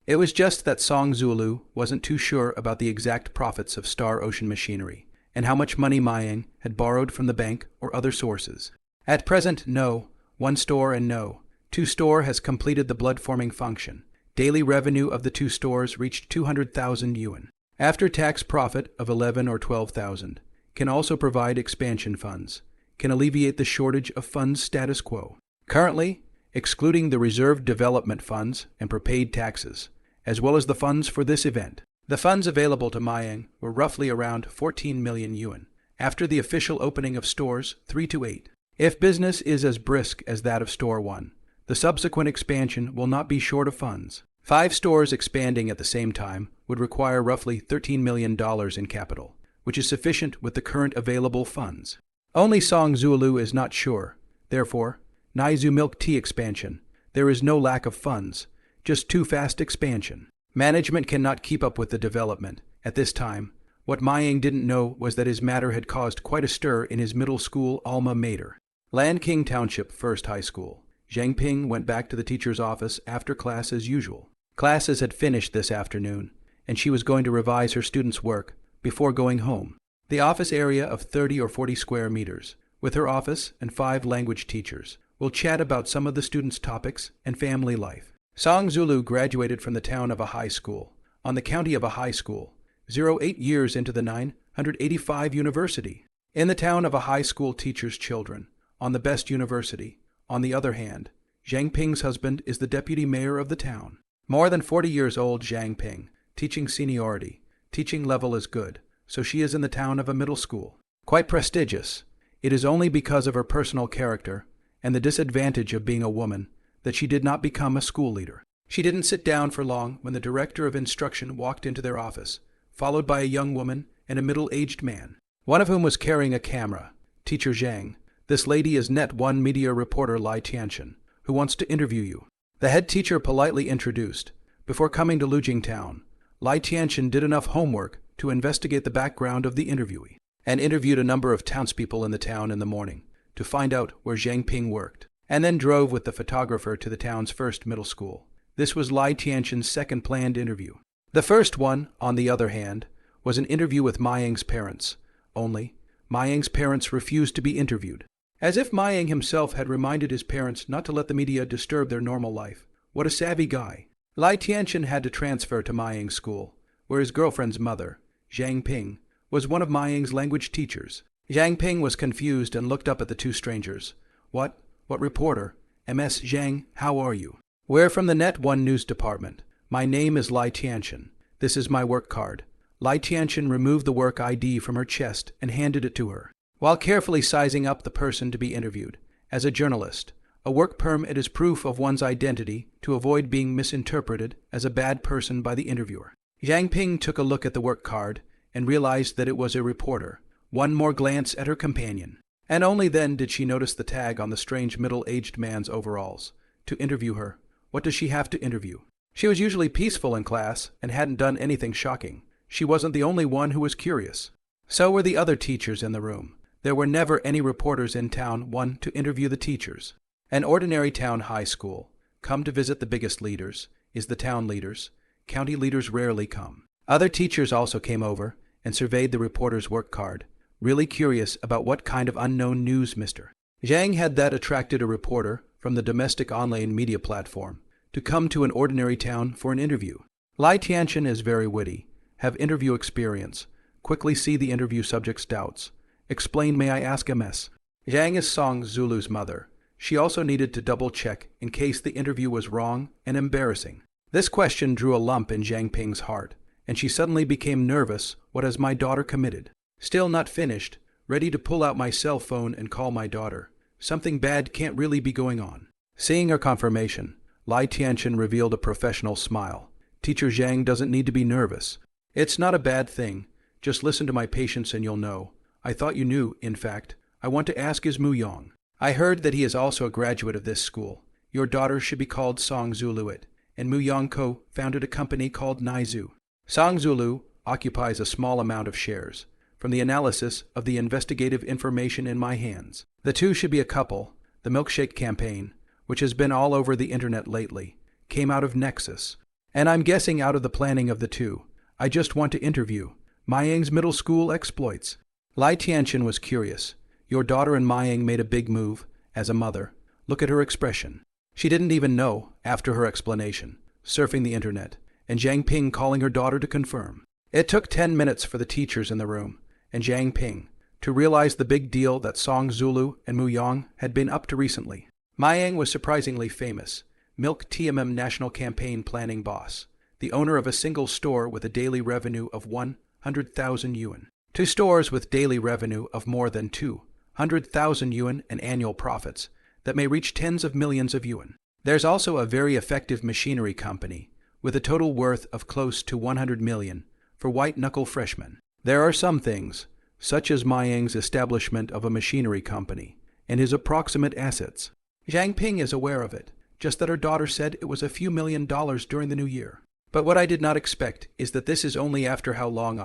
It was just that Song Zulu wasn't too sure about the exact profits of Star Ocean Machinery and how much money Mayang had borrowed from the bank or other sources. At present, no. 1 store and no. 2 store has completed the blood-forming function. Daily revenue of the 2 stores reached 200,000 yuan. After-tax profit of 11 or 12,000. Can also provide expansion funds. Can alleviate the shortage of funds status quo. Currently, excluding the reserved development funds and prepaid taxes, as well as the funds for this event, the funds available to Mayang were roughly around 14 million yuan, after the official opening of stores 3 to 8. If business is as brisk as that of Store 1, the subsequent expansion will not be short of funds. 5 stores expanding at the same time would require roughly $13 million in capital, which is sufficient with the current available funds. Only Song Zulu is not sure. Therefore, Naizu Milk Tea expansion. There is no lack of funds, just too fast expansion. Management cannot keep up with the development. At this time, what Mayang didn't know was that his matter had caused quite a stir in his middle school alma mater. Landking Township First High School. Zhang Ping went back to the teacher's office after class as usual. Classes had finished this afternoon, and she was going to revise her students' work before going home. The office area of 30 or 40 square meters, with her office and 5 language teachers, will chat about some of the students' topics and family life. Song Zulu graduated from the town of a high school, on the county of a high school, 08 years into the 985 university. In the town of a high school teacher's children, on the best university. On the other hand, Zhang Ping's husband is the deputy mayor of the town. More than 40 years old Zhang Ping, teaching seniority. Teaching level is good, so she is in the town of a middle school. Quite prestigious. It is only because of her personal character and the disadvantage of being a woman that she did not become a school leader. She didn't sit down for long when the director of instruction walked into their office, followed by a young woman and a middle-aged man, one of whom was carrying a camera. Teacher Zhang, this lady is Net 1 media reporter Lai Tianchen, who wants to interview you. The head teacher politely introduced. Before coming to Lujing Town, Lai Tianchen did enough homework to investigate the background of the interviewee, and interviewed a number of townspeople in the town in the morning to find out where Zhang Ping worked, and then drove with the photographer to the town's first middle school. This was Lai Tianchen's second planned interview. The first one, on the other hand, was an interview with Mayang's parents. Only, Mayang's parents refused to be interviewed. As if Mayang himself had reminded his parents not to let the media disturb their normal life. What a savvy guy. Lai Tianchen had to transfer to Mayang's school, where his girlfriend's mother, Zhang Ping, was one of Mayang's language teachers. Zhang Ping was confused and looked up at the 2 strangers. What reporter? MS Zhang, how are you? We're from the Net 1 news department. My name is Lai Tianchen. This is my work card. Lai Tianchen removed the work ID from her chest and handed it to her, while carefully sizing up the person to be interviewed. As a journalist, A work permit is proof of one's identity to avoid being misinterpreted as a bad person by the interviewer. Zhang Ping took a look at the work card and realized that it was a reporter. One more glance at her companion, and only then did she notice the tag on the strange middle-aged man's overalls. To interview her. What does she have to interview? She was usually peaceful in class and hadn't done anything shocking. She wasn't the only one who was curious. So were the other teachers in the room. There were never any reporters in town one to interview the teachers. An ordinary town high school. Come to visit the biggest leaders, is the town leaders. County leaders rarely come. Other teachers also came over and surveyed the reporter's work card, really curious about what kind of unknown news Mr. Zhang had that attracted a reporter from the domestic online media platform to come to an ordinary town for an interview. Lai Tianchen is very witty, have interview experience, quickly see the interview subject's doubts. Explain, may I ask MS? Zhang is Song Zulu's mother. She also needed to double-check in case the interview was wrong and embarrassing. This question drew a lump in Zhang Ping's heart, and she suddenly became nervous. What has my daughter committed? Still not finished, ready to pull out my cell phone and call my daughter. Something bad can't really be going on. Seeing her confirmation, Lai Tianchen revealed a professional smile. Teacher Zhang doesn't need to be nervous. It's not a bad thing. Just listen to my patients and you'll know. I thought you knew, in fact. I want to ask is Mu Yong. I heard that he is also a graduate of this school. Your daughter should be called Song Zuluit, and Mu Yong co-founded a company called Naizu. Song Zulu occupies a small amount of shares. From the analysis of the investigative information in my hands, the two should be a couple. The milkshake campaign, which has been all over the internet lately, came out of Nexus. And I'm guessing out of the planning of the two. I just want to interview Mayang's middle school exploits. Lai Tianchen was curious. Your daughter and Mayang made a big move, as a mother. Look at her expression. She didn't even know, after her explanation, surfing the internet, and Zhang Ping calling her daughter to confirm. It took 10 minutes for the teachers in the room, and Zhang Ping, to realize the big deal that Song Zulu and Mu Yong had been up to recently. Mayang was surprisingly famous, Milk TMM national campaign planning boss, the owner of a single store with a daily revenue of 100,000 yuan. 2 stores with daily revenue of more than 200,000 yuan and annual profits that may reach tens of millions of yuan. There's also a very effective machinery company with a total worth of close to 100 million for white-knuckle freshmen. There are some things, such as Mayang's establishment of a machinery company and his approximate assets. Zhang Ping is aware of it, just that her daughter said it was a few $1 million during the new year. But what I did not expect is that this is only after how long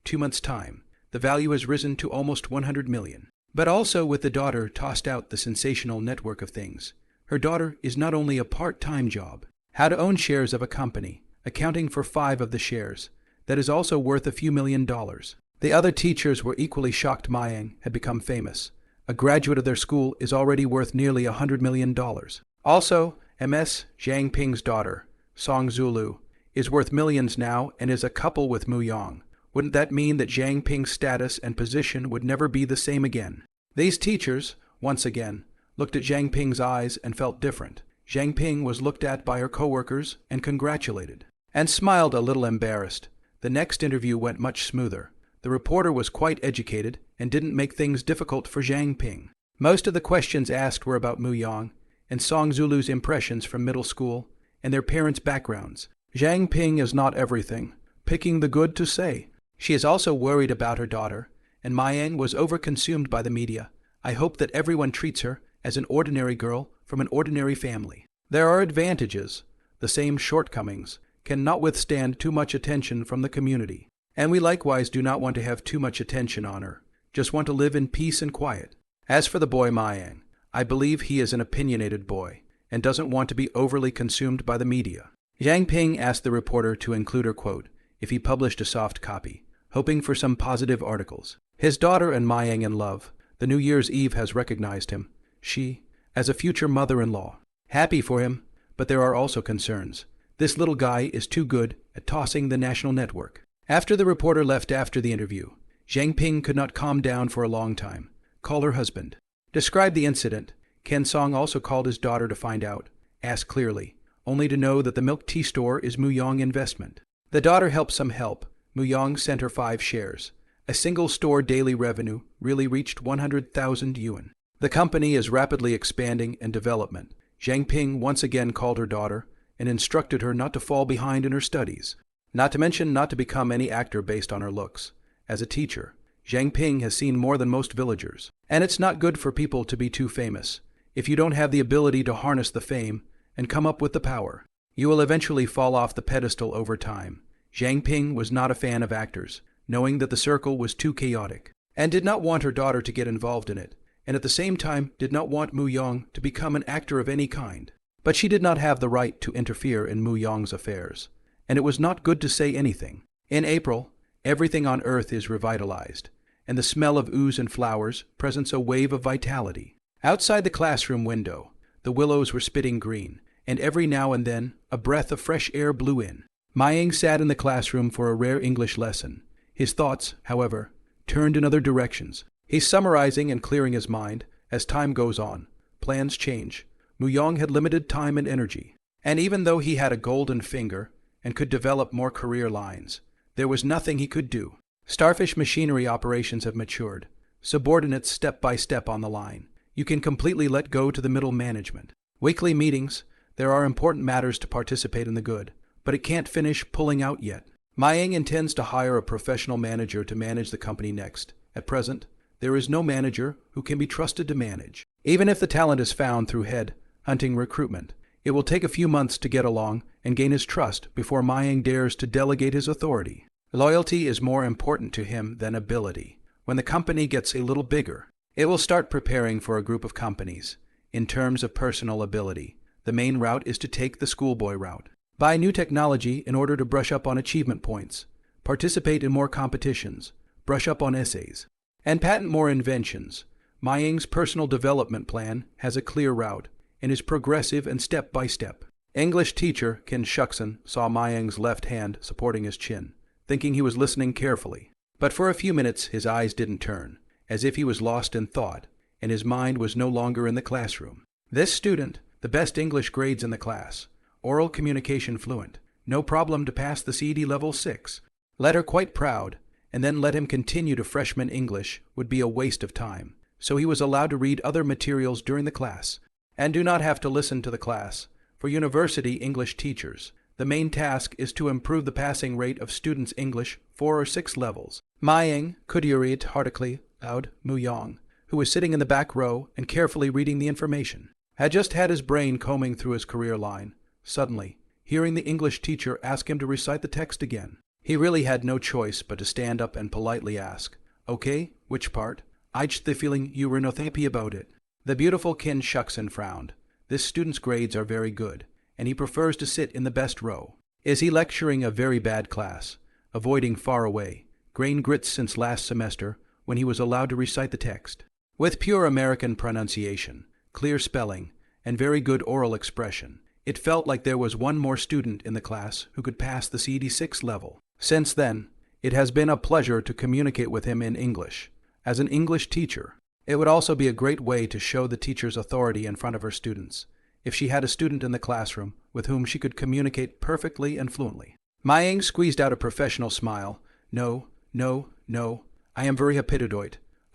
2 months' time. The value has risen to almost 100 million. But also with the daughter tossed out the sensational network of things. Her daughter is not only a part-time job, how to own shares of a company, accounting for 5 of the shares, that is also worth a few $1 million. The other teachers were equally shocked Mayang had become famous. A graduate of their school is already worth nearly $100 million. Also, MS Zhang Ping's daughter, Song Zulu, is worth millions now and is a couple with Mu Yong. Wouldn't that mean that Zhang Ping's status and position would never be the same again? These teachers, once again, looked at Zhang Ping's eyes and felt different. Zhang Ping was looked at by her coworkers and congratulated, and smiled a little embarrassed. The next interview went much smoother. The reporter was quite educated and didn't make things difficult for Zhang Ping. Most of the questions asked were about Mu Yong and Song Zulu's impressions from middle school and their parents' backgrounds. Zhang Ping is not everything, picking the good to say. She is also worried about her daughter, and Mayang was overconsumed by the media. I hope that everyone treats her as an ordinary girl from an ordinary family. There are advantages. The same shortcomings cannot withstand too much attention from the community. And we likewise do not want to have too much attention on her, just want to live in peace and quiet. As for the boy Mayang, I believe he is an opinionated boy, and doesn't want to be overly consumed by the media. Zhang Ping asked the reporter to include her quote if he published a soft copy, hoping for some positive articles. His daughter and Mayang in love. The New Year's Eve has recognized him, she, as a future mother-in-law. Happy for him, but there are also concerns. This little guy is too good at tossing the national network. After the reporter left after the interview, Zhang Ping could not calm down for a long time. Call her husband. Describe the incident. Ken Song also called his daughter to find out. Ask clearly, only to know that the milk tea store is Mu Yong investment. The daughter helped some help. Mu Yong sent her 5 shares. A single store daily revenue really reached 100,000 yuan. The company is rapidly expanding and development. Zhang Ping once again called her daughter and instructed her not to fall behind in her studies, not to mention not to become any actor based on her looks. As a teacher, Zhang Ping has seen more than most villagers, and it's not good for people to be too famous. If you don't have the ability to harness the fame and come up with the power, you will eventually fall off the pedestal over time. Zhang Ping was not a fan of actors, knowing that the circle was too chaotic, and did not want her daughter to get involved in it, and at the same time did not want Mu Yong to become an actor of any kind. But she did not have the right to interfere in Mu Yong's affairs, and it was not good to say anything. In April, everything on earth is revitalized, and the smell of ooze and flowers presents a wave of vitality. Outside the classroom window, the willows were spitting green, and every now and then a breath of fresh air blew in. Mayang sat in the classroom for a rare English lesson. His thoughts, however, turned in other directions. He's summarizing and clearing his mind. As time goes on, plans change. Mu Yong had limited time and energy, and even though he had a golden finger and could develop more career lines, there was nothing he could do. Starfish machinery operations have matured. Subordinates step by step on the line. You can completely let go to the middle management. Weekly meetings, there are important matters to participate in the good, but it can't finish pulling out yet. Mayang intends to hire a professional manager to manage the company next. At present, there is no manager who can be trusted to manage. Even if the talent is found through head-hunting recruitment, it will take a few months to get along and gain his trust before Mayang dares to delegate his authority. Loyalty is more important to him than ability. When the company gets a little bigger, it will start preparing for a group of companies. In terms of personal ability, the main route is to take the schoolboy route. Buy new technology in order to brush up on achievement points, participate in more competitions, brush up on essays, and patent more inventions. Mayang's personal development plan has a clear route and is progressive and step by step. English teacher Ken Shuxon saw Mayang's left hand supporting his chin, thinking he was listening carefully. But for a few minutes his eyes didn't turn, as if he was lost in thought, and his mind was no longer in the classroom. This student, the best English grades in the class, oral communication fluent, no problem to pass the CD level 6. Let her quite proud, and then let him continue to freshman English would be a waste of time, so he was allowed to read other materials during the class, and do not have to listen to the class. For university English teachers, the main task is to improve the passing rate of students' English 4 or 6 levels. Mayang could read heartily aloud. Mu Yong, who was sitting in the back row and carefully reading the information, had just had his brain combing through his career line, suddenly hearing the English teacher ask him to recite the text again. He really had no choice but to stand up and politely ask, "Okay, which part? I just the feeling you were not happy about it." The beautiful Ken Shuxon frowned. This student's grades are very good, and he prefers to sit in the best row. Is he lecturing a very bad class, avoiding far away, grain grits since last semester when he was allowed to recite the text? With pure American pronunciation, clear spelling, and very good oral expression, it felt like there was one more student in the class who could pass the CD6 level. Since then, it has been a pleasure to communicate with him in English. As an English teacher, it would also be a great way to show the teacher's authority in front of her students, if she had a student in the classroom with whom she could communicate perfectly and fluently. Mayang squeezed out a professional smile. No, I am very happy.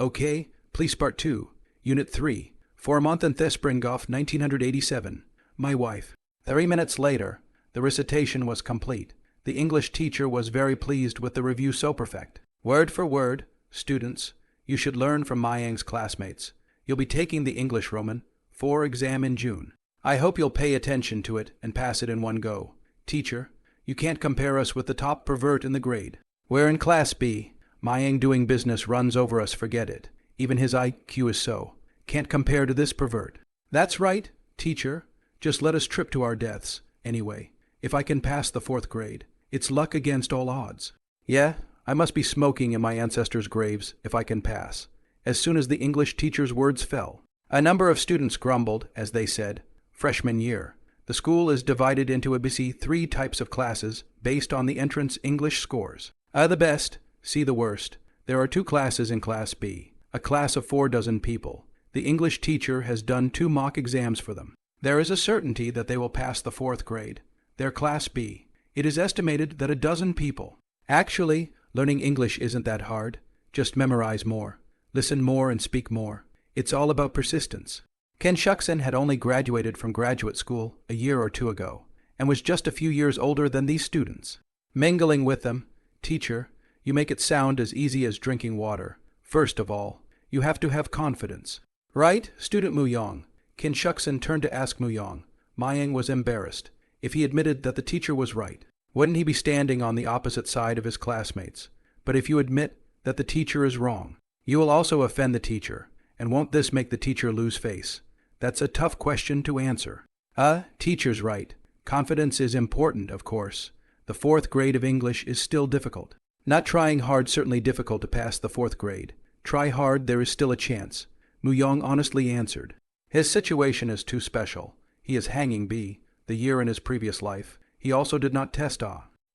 Okay, please part 2, Unit 3, for a month in Thespringoff, 1987. My wife. 3 minutes later, the recitation was complete. The English teacher was very pleased with the review so perfect. Word for word, students, you should learn from Mayang's classmates. You'll be taking the English Roman 4 exam in June. I hope you'll pay attention to it and pass it in one go. Teacher, you can't compare us with the top pervert in the grade. We're in Class B. Mayang doing business runs over us, forget it. Even his IQ is so. Can't compare to this pervert. That's right, teacher. Just let us trip to our deaths. Anyway, if I can pass the 4th grade, it's luck against all odds. Yeah, I must be smoking in my ancestors' graves if I can pass. As soon as the English teacher's words fell, a number of students grumbled as they said, "Freshman year. The school is divided into a busy 3 types of classes based on the entrance English scores. The best, see the worst. There are 2 classes in Class B, a class of 4 dozen people. The English teacher has done 2 mock exams for them. There is a certainty that they will pass the 4th grade. They're Class B. It is estimated that 12 people. Actually, learning English isn't that hard. Just memorize more, listen more and speak more. It's all about persistence. Ken Shuckson had only graduated from graduate school a year or two ago, and was just a few years older than these students. Mingling with them, "Teacher, you make it sound as easy as drinking water. First of all, you have to have confidence." "Right, student Muyong?" Ken Shuckson turned to ask Muyong. Mayang was embarrassed. If he admitted that the teacher was right, wouldn't he be standing on the opposite side of his classmates? But if you admit that the teacher is wrong, you will also offend the teacher, and won't this make the teacher lose face? That's a tough question to answer. Teacher's right. Confidence is important, of course. The 4th grade of English is still difficult. Not trying hard certainly difficult to pass the 4th grade. Try hard, there is still a chance. Muyong honestly answered. His situation is too special. He is hanging B, the year in his previous life. He also did not test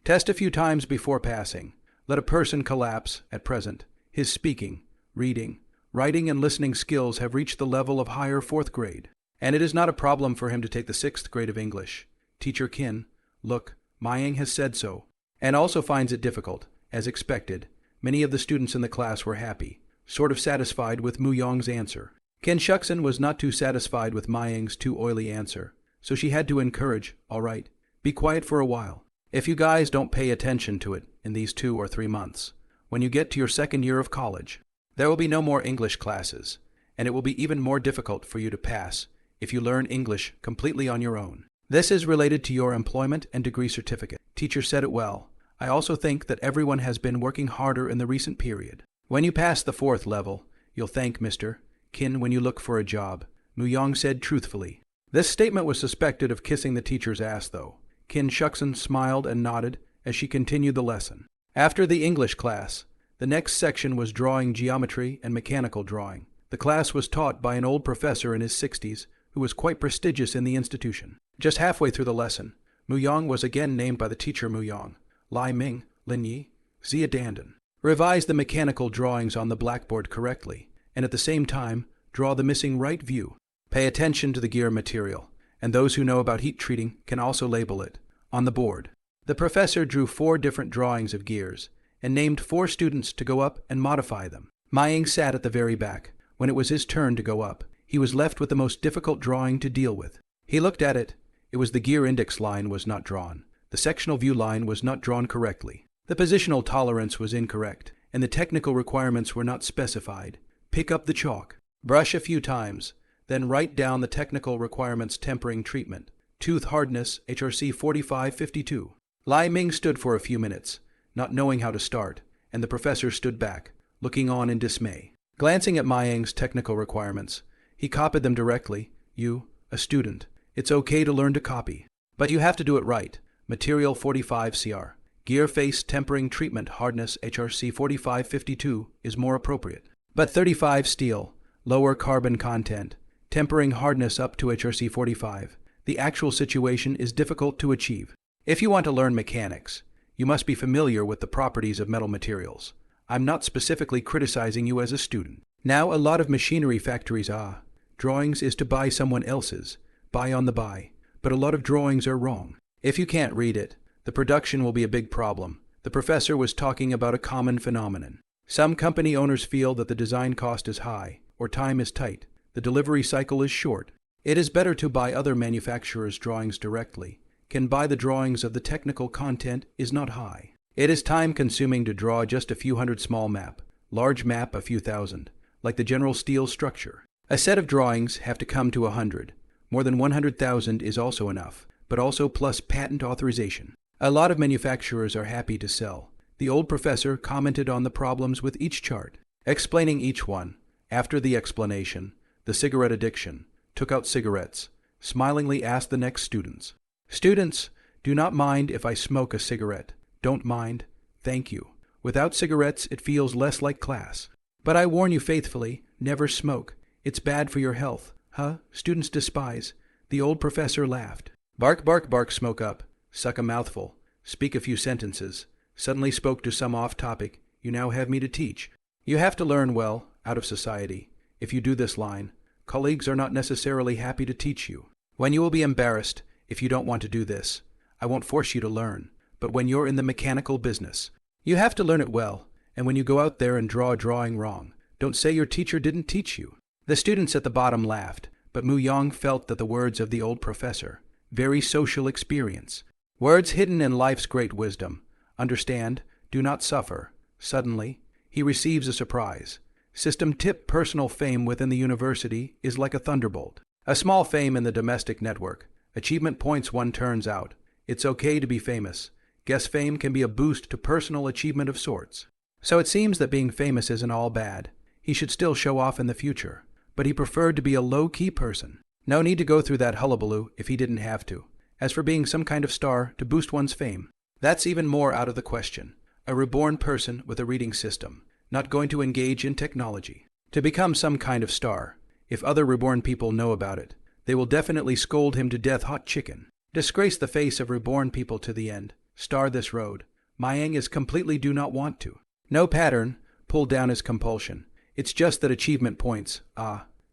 Test a few times before passing. Let a person collapse, at present. His speaking, reading, writing and listening skills have reached the level of higher 4th grade. And it is not a problem for him to take the 6th grade of English. Teacher Kin, look, Mayang has said so, and also finds it difficult, as expected. Many of the students in the class were happy, sort of satisfied with Muyong's answer. Ken Shuckson was not too satisfied with Mayang's too oily answer, so she had to encourage, all right, be quiet for a while. If you guys don't pay attention to it in these 2 or 3 months, when you get to your 2nd year of college, there will be no more English classes, and it will be even more difficult for you to pass if you learn English completely on your own. This is related to your employment and degree certificate. Teacher said it well. I also think that everyone has been working harder in the recent period. When you pass the 4th level, you'll thank Mr. Kin when you look for a job, Muyong said truthfully. This statement was suspected of kissing the teacher's ass, though. Ken Shuckson smiled and nodded as she continued the lesson. After the English class, the next section was drawing geometry and mechanical drawing. The class was taught by an old professor in his 60s who was quite prestigious in the institution. Just halfway through the lesson, Muyong was again named by the teacher Muyong. Lai Ming, Lin Yi, Zia Dandan. Revise the mechanical drawings on the blackboard correctly, and at the same time, draw the missing right view. Pay attention to the gear material, and those who know about heat treating can also label it on the board. The professor drew 4 different drawings of gears, and named 4 students to go up and modify them. Maying sat at the very back. When it was his turn to go up, he was left with the most difficult drawing to deal with. He looked at it. It was the gear index line was not drawn. The sectional view line was not drawn correctly. The positional tolerance was incorrect, and the technical requirements were not specified. Pick up the chalk. Brush a few times. Then write down the technical requirements tempering treatment. Tooth hardness, HRC 4552. Lai Ming stood for a few minutes, not knowing how to start, and the professor stood back, looking on in dismay. Glancing at Mayang's technical requirements, he copied them directly. You, a student, it's okay to learn to copy, but you have to do it right. Material 45 CR. Gear face tempering treatment hardness HRC 4552 is more appropriate. But 35 steel, lower carbon content, tempering hardness up to HRC 45. The actual situation is difficult to achieve. If you want to learn mechanics, you must be familiar with the properties of metal materials. I'm not specifically criticizing you as a student. Now a lot of machinery factories drawings is to buy someone else's, buy on the buy, but a lot of drawings are wrong. If you can't read it, the production will be a big problem. The professor was talking about a common phenomenon. Some company owners feel that the design cost is high, or time is tight, the delivery cycle is short. It is better to buy other manufacturers' drawings directly. Can buy the drawings of the technical content is not high. It is time-consuming to draw just a few hundred small map, large map a few thousand, like the general steel structure. A set of drawings have to come to 100. More than 100,000 is also enough, but also plus patent authorization. A lot of manufacturers are happy to sell. The old professor commented on the problems with each chart, explaining each one. After the explanation, the cigarette addiction, took out cigarettes, smilingly asked the next students. Students, do not mind if I smoke a cigarette. Don't mind. Thank you. Without cigarettes, it feels less like class. But I warn you faithfully, never smoke. It's bad for your health. Students despise. The old professor laughed. Bark, bark, bark, smoke up. Suck a mouthful. Speak a few sentences. Suddenly spoke to some off-topic. You now have me to teach. You have to learn well, out of society. If you do this line, colleagues are not necessarily happy to teach you. When you will be embarrassed, if you don't want to do this, I won't force you to learn. But when you're in the mechanical business, you have to learn it well. And when you go out there and draw a drawing wrong, don't say your teacher didn't teach you. The students at the bottom laughed, but Mu Yang felt that the words of the old professor, very social experience, words hidden in life's great wisdom, understand, do not suffer. Suddenly, he receives a surprise. System tip: personal fame within the university is like a thunderbolt. A small fame in the domestic network. Achievement points 1 turns out. It's okay to be famous. Guess fame can be a boost to personal achievement of sorts. So it seems that being famous isn't all bad. He should still show off in the future. But he preferred to be a low-key person. No need to go through that hullabaloo if he didn't have to. As for being some kind of star to boost one's fame, that's even more out of the question. A reborn person with a reading system, not going to engage in technology. To become some kind of star, if other reborn people know about it, they will definitely scold him to death hot chicken. Disgrace the face of reborn people to the end. Star this road. Mayang is completely do not want to. No pattern, pull down his compulsion. It's just that achievement points,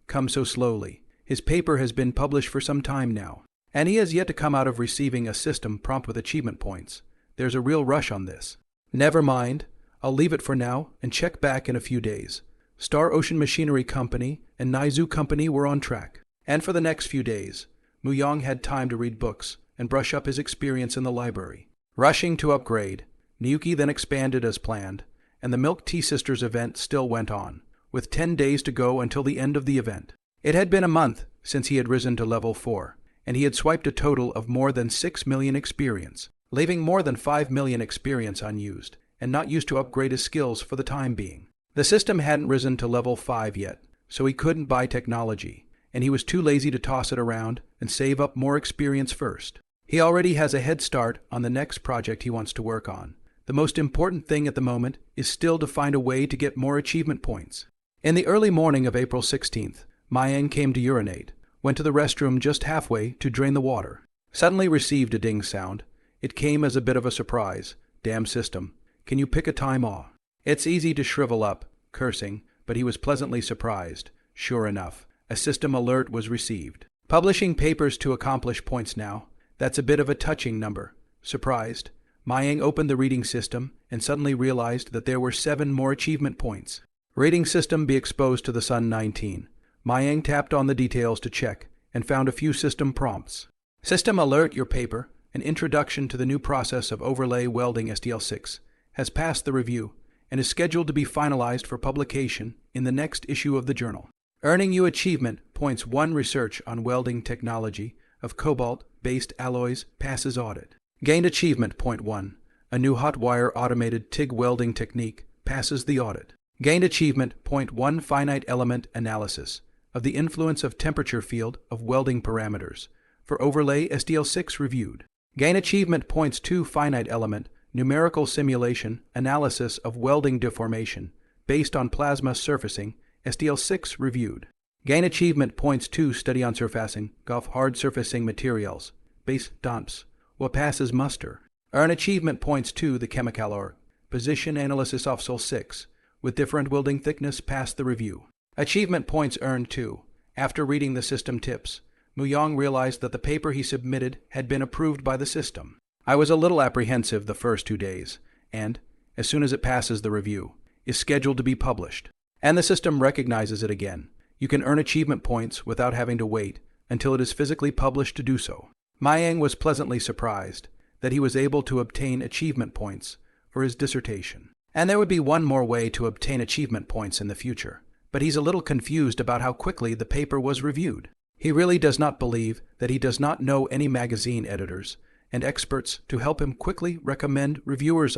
come so slowly. His paper has been published for some time now, and he has yet to come out of receiving a system prompt with achievement points. There's a real rush on this. Never mind, I'll leave it for now and check back in a few days. Star Ocean Machinery Company and Naizu Company were on track. And for the next few days, Mu Yang had time to read books and brush up his experience in the library. Rushing to upgrade, Niyuki then expanded as planned, and the Milk Tea Sisters event still went on, with 10 days to go until the end of the event. It had been a month since he had risen to level 4, and he had swiped a total of more than 6 million experience, leaving more than 5 million experience unused, and not used to upgrade his skills for the time being. The system hadn't risen to level 5 yet, so he couldn't buy technology, and he was too lazy to toss it around and save up more experience first. He already has a head start on the next project he wants to work on. The most important thing at the moment is still to find a way to get more achievement points. In the early morning of April 16th, Mayang came to urinate, went to the restroom just halfway to drain the water. Suddenly received a ding sound. It came as a bit of a surprise. Damn system. Can you pick a time off? It's easy to shrivel up, cursing, but he was pleasantly surprised. Sure enough, a system alert was received. Publishing papers to accomplish points now. That's a bit of a touching number. Surprised, Mayang opened the reading system and suddenly realized that there were 7 more achievement points. Reading system be exposed to the sun 19. Mayang tapped on the details to check and found a few system prompts. System alert: your paper, an introduction to the new process of overlay welding STL6, has passed the review and is scheduled to be finalized for publication in the next issue of the journal. Earning you achievement points 1. Research on welding technology of cobalt-based alloys passes audit. Gained achievement point 1. A new hot wire automated TIG welding technique passes the audit. Gained achievement point 1. Finite element analysis of the influence of temperature field of welding parameters for overlay STL6 reviewed. Gain achievement points 2. Finite element numerical simulation analysis of welding deformation based on plasma surfacing STL6 reviewed. Gain achievement points 2. Study on surfacing of hard surfacing materials base dumps will passes muster. Earn achievement points 2. The chemical or position analysis of Sol 6 with different welding thickness passed the review. Achievement points earned 2. After reading the system tips, Mu Yang realized that the paper he submitted had been approved by the system. I was a little apprehensive the first 2 days, and, as soon as it passes the review, is scheduled to be published. And the system recognizes it again. You can earn achievement points without having to wait until it is physically published to do so. Mayang was pleasantly surprised that he was able to obtain achievement points for his dissertation. And there would be one more way to obtain achievement points in the future, but he's a little confused about how quickly the paper was reviewed. He really does not believe that he does not know any magazine editors and experts to help him quickly recommend reviewers.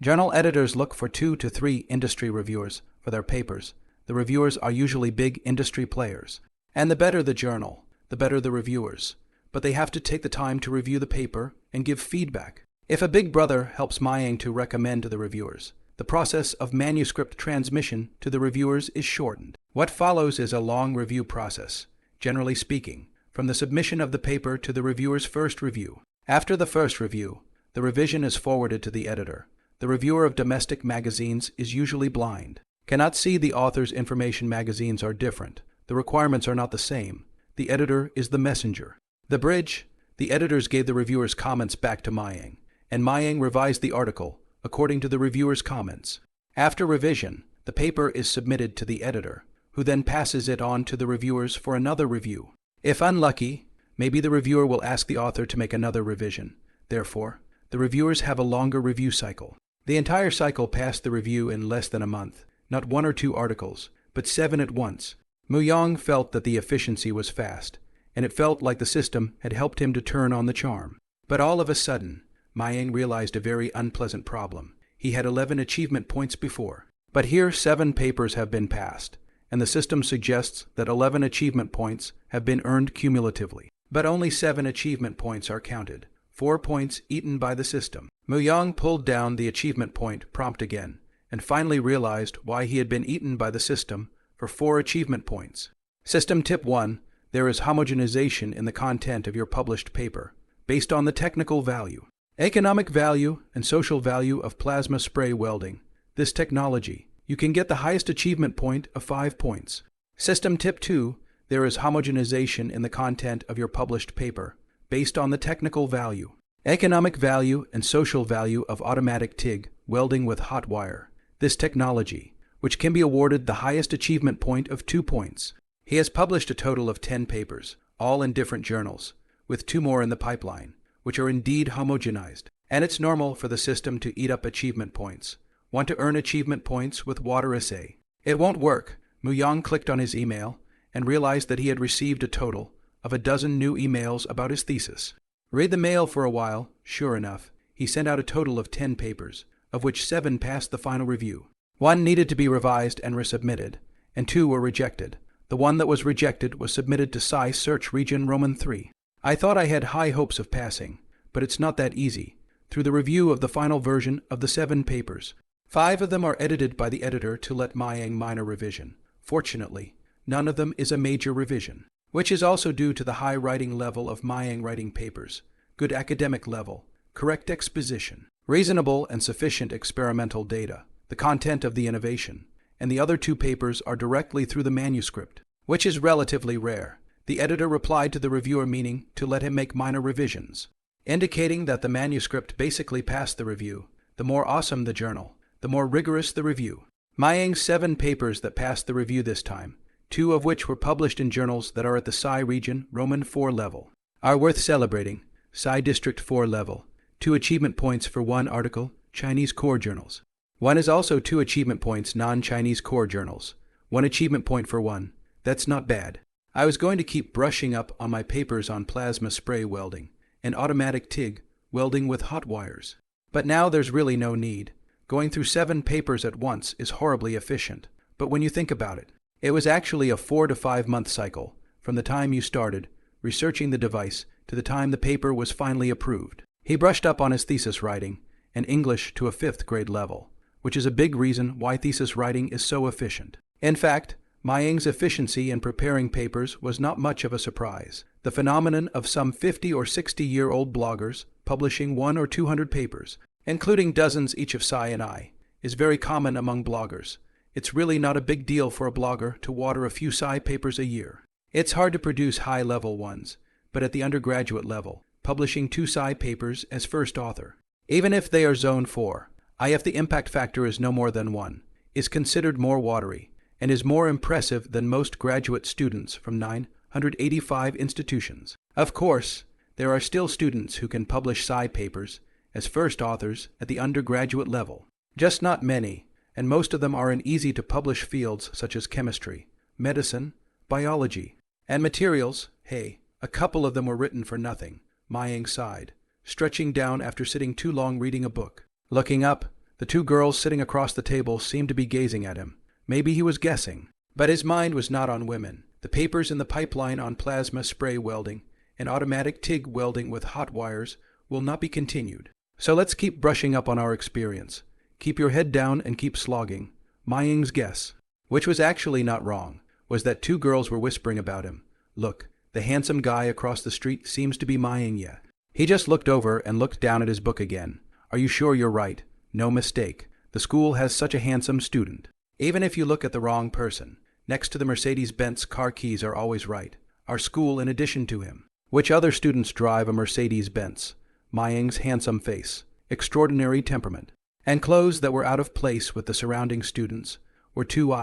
Journal editors look for 2 to 3 industry reviewers for their papers. The reviewers are usually big industry players. And the better the journal, the better the reviewers. But they have to take the time to review the paper and give feedback. If a big brother helps Mayang to recommend to the reviewers, the process of manuscript transmission to the reviewers is shortened. What follows is a long review process, generally speaking, from the submission of the paper to the reviewer's first review. After the first review, the revision is forwarded to the editor. The reviewer of domestic magazines is usually blind, cannot see the author's information. Magazines are different. The requirements are not the same. The editor is the messenger. The bridge: the editors gave the reviewer's comments back to Mayang, and Mayang revised the article according to the reviewer's comments. After revision, the paper is submitted to the editor, who then passes it on to the reviewers for another review. If unlucky, maybe the reviewer will ask the author to make another revision. Therefore, the reviewers have a longer review cycle. The entire cycle passed the review in less than a month, not 1 or 2 articles, but 7 at once. Muyang felt that the efficiency was fast, and it felt like the system had helped him to turn on the charm. But all of a sudden, Mayang realized a very unpleasant problem. He had 11 achievement points before, but here 7 papers have been passed, and the system suggests that 11 achievement points have been earned cumulatively. But only 7 achievement points are counted, 4 points eaten by the system. Muyang pulled down the achievement point prompt again, and finally realized why he had been eaten by the system for 4 achievement points. System Tip 1. There is homogenization in the content of your published paper, based on the technical value, economic value, and social value of plasma spray welding. This technology, you can get the highest achievement point of 5 points. System Tip 2. There is homogenization in the content of your published paper, based on the technical value, economic value, and social value of automatic TIG welding with hot wire. This technology, which can be awarded the highest achievement point of 2 points. He has published a total of 10 papers, all in different journals, with 2 more in the pipeline, which are indeed homogenized. And it's normal for the system to eat up achievement points. Want to earn achievement points with water essay? It won't work. Muyang clicked on his email and realized that he had received a total of 12 new emails about his thesis. Read the mail for a while. Sure enough, he sent out a total of 10 papers, of which 7 passed the final review. 1 needed to be revised and resubmitted, and 2 were rejected. The one that was rejected was submitted to Psi Search Region Roman 3. I thought I had high hopes of passing, but it's not that easy. Through the review of the final version of the 7 papers, 5 of them are edited by the editor to let Mayang minor revision. Fortunately, none of them is a major revision, which is also due to the high writing level of Mayang writing papers, good academic level, correct exposition, reasonable and sufficient experimental data, the content of the innovation, and the other 2 papers are directly through the manuscript, which is relatively rare. The editor replied to the reviewer meaning to let him make minor revisions, indicating that the manuscript basically passed the review. The more awesome the journal, the more rigorous the review. Mayang's 7 papers that passed the review this time, 2 of which were published in journals that are at the Psi region Roman 4 level, are worth celebrating. Psi District 4 level, 2 achievement points for 1 article, Chinese core journals. 1 is also 2 achievement points non-Chinese core journals, 1 achievement point for 1. That's not bad. I was going to keep brushing up on my papers on plasma spray welding and automatic TIG welding with hot wires. But now there's really no need. Going through 7 papers at once is horribly efficient. But when you think about it, it was actually a 4 to 5 month cycle from the time you started researching the device to the time the paper was finally approved. He brushed up on his thesis writing and English to a 5th grade level, which is a big reason why thesis writing is so efficient. In fact, Mayang's efficiency in preparing papers was not much of a surprise. The phenomenon of some 50 or 60-year-old bloggers publishing 100 or 200 papers, including dozens each of Psi and I, is very common among bloggers. It's really not a big deal for a blogger to water a few Psi papers a year. It's hard to produce high-level ones, but at the undergraduate level, publishing 2 Psi papers as first author, even if they are Zone 4, if the impact factor is no more than 1, is considered more watery, and is more impressive than most graduate students from 985 institutions. Of course, there are still students who can publish Psi papers as first authors at the undergraduate level. Just not many, and most of them are in easy-to-publish fields such as chemistry, medicine, biology, and materials. Hey, a couple of them were written for nothing. Mayang sighed, stretching down after sitting too long reading a book. Looking up, the 2 girls sitting across the table seemed to be gazing at him. Maybe he was guessing, but his mind was not on women. The papers in the pipeline on plasma spray welding and automatic TIG welding with hot wires will not be continued. So let's keep brushing up on our experience. Keep your head down and keep slogging. Mayang's guess, which was actually not wrong, was that 2 girls were whispering about him. Look, the handsome guy across the street seems to be Mayang yet. He just looked over and looked down at his book again. Are you sure you're right? No mistake. The school has such a handsome student. Even if you look at the wrong person, next to the Mercedes-Benz car keys are always right. Our school in addition to him. Which other students drive a Mercedes-Benz? Mayang's handsome face, extraordinary temperament, and clothes that were out of place with the surrounding students were 2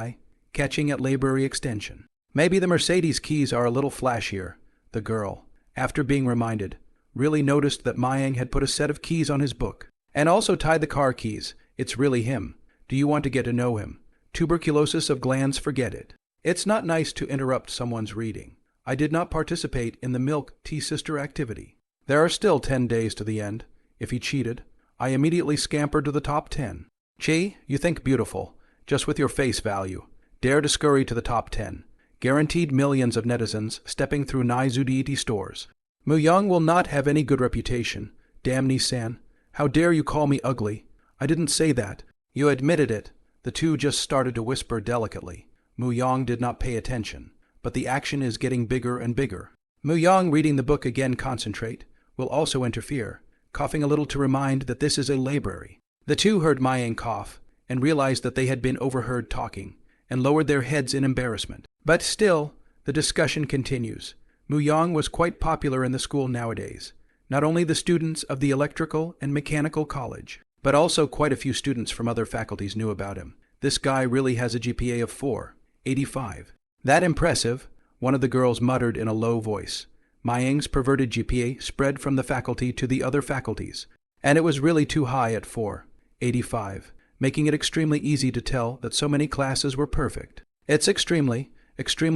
catching at library extension. Maybe the Mercedes keys are a little flashier. The girl, after being reminded, really noticed that Mayang had put a set of keys on his book. And also tied the car keys. It's really him. Do you want to get to know him? Tuberculosis of glands, forget it. It's not nice to interrupt someone's reading. I did not participate in the milk tea sister activity. There are still 10 days to the end. If he cheated, I immediately scampered to the top 10. Chi, you think beautiful, just with your face value. Dare to scurry to the top 10. Guaranteed millions of netizens stepping through Naizudiiti stores. Mu-young will not have any good reputation. Damn Ni-san. How dare you call me ugly? I didn't say that. You admitted it. The two just started to whisper delicately. Mu-young did not pay attention, but the action is getting bigger and bigger. Mu-young, reading the book again, concentrate, will also interfere, coughing a little to remind that this is a library. The two heard Mayang cough and realized that they had been overheard talking and lowered their heads in embarrassment. But still, the discussion continues. Mu-young was quite popular in the school nowadays. Not only the students of the electrical and mechanical college, but also quite a few students from other faculties knew about him. This guy really has a GPA of 4.85. That impressive, one of the girls muttered in a low voice. Mayang's perverted GPA spread from the faculty to the other faculties, and it was really too high at 4.85, making it extremely easy to tell that so many classes were perfect. It's extremely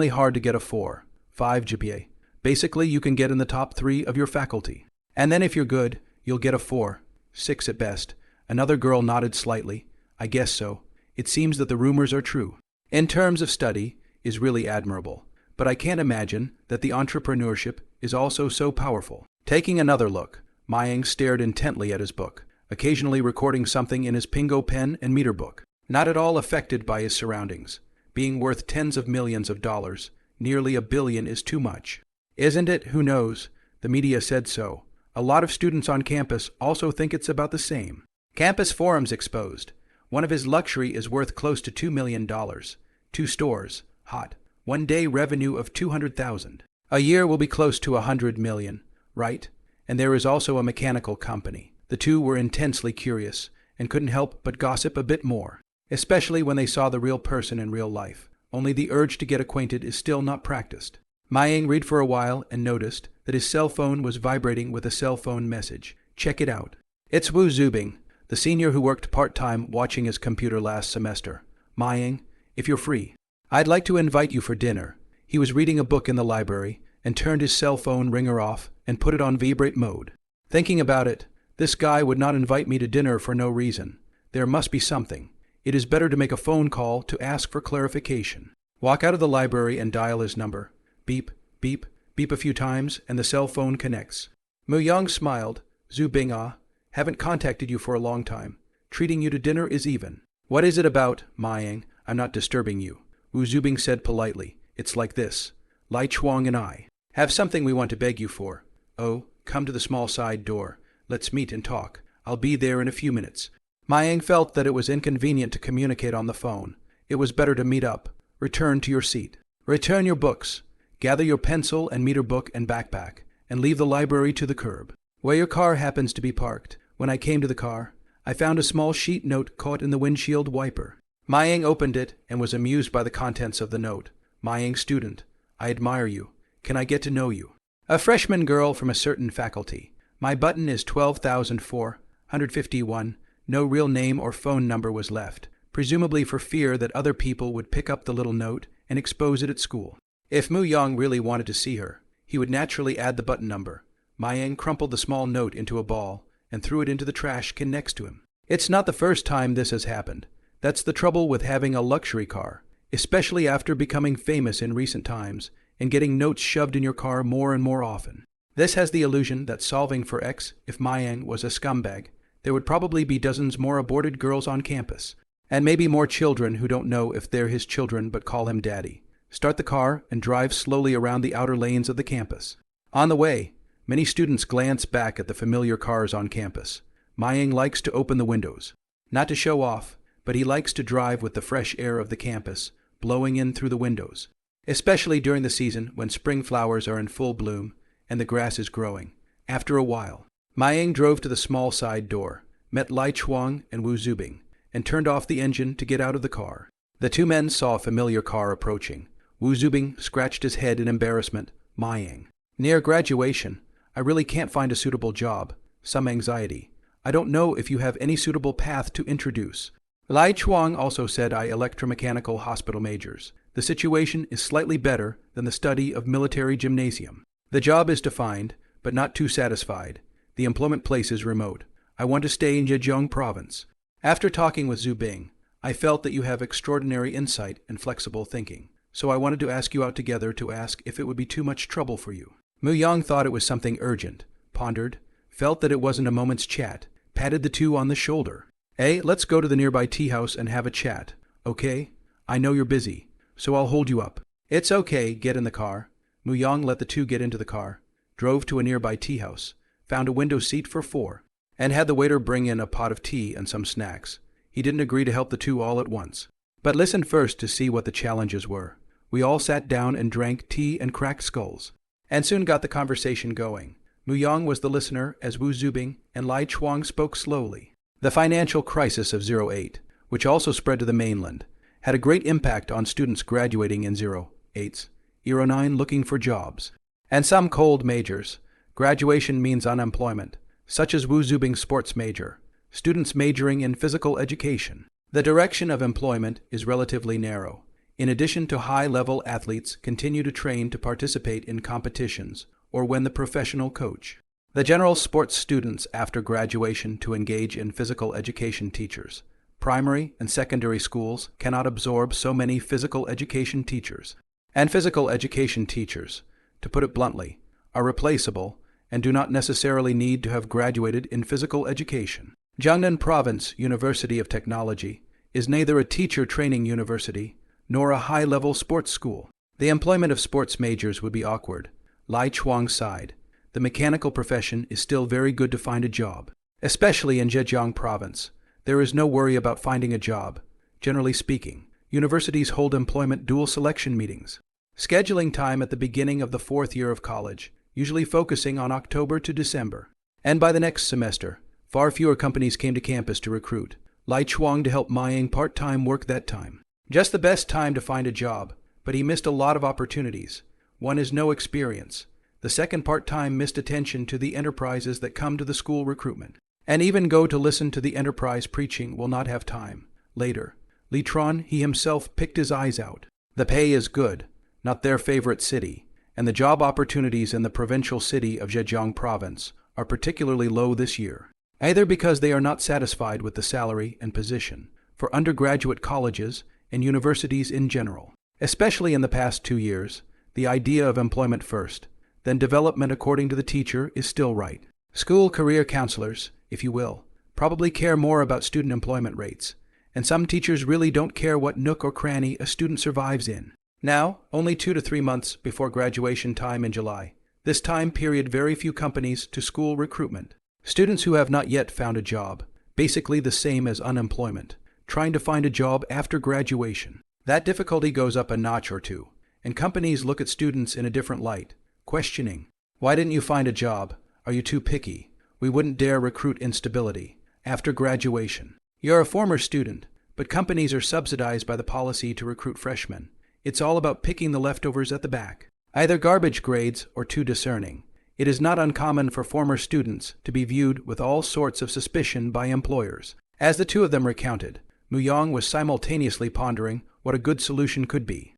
hard to get a 4.5 GPA. Basically, you can get in the top 3 of your faculty. And then if you're good, you'll get a 4.6 at best. Another girl nodded slightly. I guess so. It seems that the rumors are true. In terms of study, is really admirable. But I can't imagine that the entrepreneurship is also so powerful. Taking another look, Mayang stared intently at his book, occasionally recording something in his Pingo pen and meter book. Not at all affected by his surroundings. Being worth tens of millions of dollars, nearly $1 billion is too much. Isn't it? Who knows? The media said so. A lot of students on campus also think it's about the same. Campus forums exposed. One of his luxury is worth close to $2 million. 2 stores. Hot. 1 day revenue of 200,000. A year will be close to 100 million, right? And there is also a mechanical company. The two were intensely curious and couldn't help but gossip a bit more, especially when they saw the real person in real life. Only the urge to get acquainted is still not practiced. Mayang read for a while and noticed that his cell phone was vibrating with a cell phone message. Check it out. It's Wu Zubing, the senior who worked part-time watching his computer last semester. Mayang, if you're free, I'd like to invite you for dinner. He was reading a book in the library and turned his cell phone ringer off and put it on vibrate mode. Thinking about it, this guy would not invite me to dinner for no reason. There must be something. It is better to make a phone call to ask for clarification. Walk out of the library and dial his number. Beep, beep, beep a few times, and the cell phone connects. Mu-young smiled. Zhu Bing-ah, haven't contacted you for a long time. Treating you to dinner is even. What is it about, Mayang? I'm not disturbing you. Wu Zubing said politely. It's like this. Lai Chuang and I have something we want to beg you for. Oh, come to the small side door. Let's meet and talk. I'll be there in a few minutes. Mayang felt that it was inconvenient to communicate on the phone. It was better to meet up. Return to your seat. Return your books. Gather your pencil and meter book and backpack, and leave the library to the curb, where your car happens to be parked. When I came to the car, I found a small sheet note caught in the windshield wiper. Mayang opened it and was amused by the contents of the note. Mayang student, I admire you. Can I get to know you? A freshman girl from a certain faculty. My button is 12,451. No real name or phone number was left, presumably for fear that other people would pick up the little note and expose it at school. If Mu-young really wanted to see her, he would naturally add the button number. Mayang crumpled the small note into a ball and threw it into the trash can next to him. It's not the first time this has happened. That's the trouble with having a luxury car, especially after becoming famous in recent times and getting notes shoved in your car more and more often. This has the illusion that solving for X, if Mayang was a scumbag, there would probably be dozens more aborted girls on campus, and maybe more children who don't know if they're his children but call him daddy. Start the car and drive slowly around the outer lanes of the campus. On the way, many students glance back at the familiar cars on campus. Mayang likes to open the windows. Not to show off, but he likes to drive with the fresh air of the campus blowing in through the windows, especially during the season when spring flowers are in full bloom and the grass is growing. After a while, Mayang drove to the small side door, met Lai Chuang and Wu Zubing, and turned off the engine to get out of the car. The two men saw a familiar car approaching. Wu Zubing scratched his head in embarrassment, miying. Near graduation, I really can't find a suitable job. Some anxiety. I don't know if you have any suitable path to introduce. Lai Chuang also said I electromechanical hospital majors. The situation is slightly better than the study of military gymnasium. The job is defined, but not too satisfied. The employment place is remote. I want to stay in Zhejiang province. After talking with Zhu Bing, I felt that you have extraordinary insight and flexible thinking. So I wanted to ask you out together to ask if it would be too much trouble for you. Mu Yang thought it was something urgent, pondered, felt that it wasn't a moment's chat, patted the two on the shoulder. Let's go to the nearby tea house and have a chat, okay? I know you're busy, so I'll hold you up. It's okay, get in the car. Mu Yang let the two get into the car, drove to a nearby tea house, found a window seat for 4, and had the waiter bring in a pot of tea and some snacks. He didn't agree to help the two all at once, but listened first to see what the challenges were. We all sat down and drank tea and cracked skulls, and soon got the conversation going. Mu Yang was the listener as Wu Zubing and Lai Chuang spoke slowly. The financial crisis of 08, which also spread to the mainland, had a great impact on students graduating in 08s, 09 looking for jobs. And some cold majors. Graduation means unemployment, such as Wu Zubing's sports major, students majoring in physical education. The direction of employment is relatively narrow. In addition to high-level athletes continue to train to participate in competitions or when the professional coach. The general sports students after graduation to engage in physical education teachers. Primary and secondary schools cannot absorb so many physical education teachers. And physical education teachers, to put it bluntly, are replaceable and do not necessarily need to have graduated in physical education. Jiangnan Province University of Technology is neither a teacher training university nor a high-level sports school. The employment of sports majors would be awkward. Lai Chuang sighed. The mechanical profession is still very good to find a job, especially in Zhejiang province. There is no worry about finding a job. Generally speaking, universities hold employment dual selection meetings, scheduling time at the beginning of the 4th year of college, usually focusing on October to December. And by the next semester, far fewer companies came to campus to recruit. Lai Chuang to help Maying part-time work that time. Just the best time to find a job, but he missed a lot of opportunities. One is no experience. The second part-time missed attention to the enterprises that come to the school recruitment. And even go to listen to the enterprise preaching will not have time. Later, Litron, he himself picked his eyes out. The pay is good, not their favorite city, and the job opportunities in the provincial city of Zhejiang province are particularly low this year, either because they are not satisfied with the salary and position for undergraduate colleges and universities in general. Especially in the past 2 years, the idea of employment first, then development according to the teacher is still right. School career counselors, if you will, probably care more about student employment rates, and some teachers really don't care what nook or cranny a student survives in. Now, only 2 to 3 months before graduation time in July. This time period very few companies to school recruitment. Students who have not yet found a job, basically the same as unemployment, trying to find a job after graduation. That difficulty goes up a notch or two, and companies look at students in a different light, questioning, why didn't you find a job? Are you too picky? We wouldn't dare recruit instability after graduation. You're a former student, but companies are subsidized by the policy to recruit freshmen. It's all about picking the leftovers at the back, either garbage grades or too discerning. It is not uncommon for former students to be viewed with all sorts of suspicion by employers. As the two of them recounted, Mu Yang was simultaneously pondering what a good solution could be.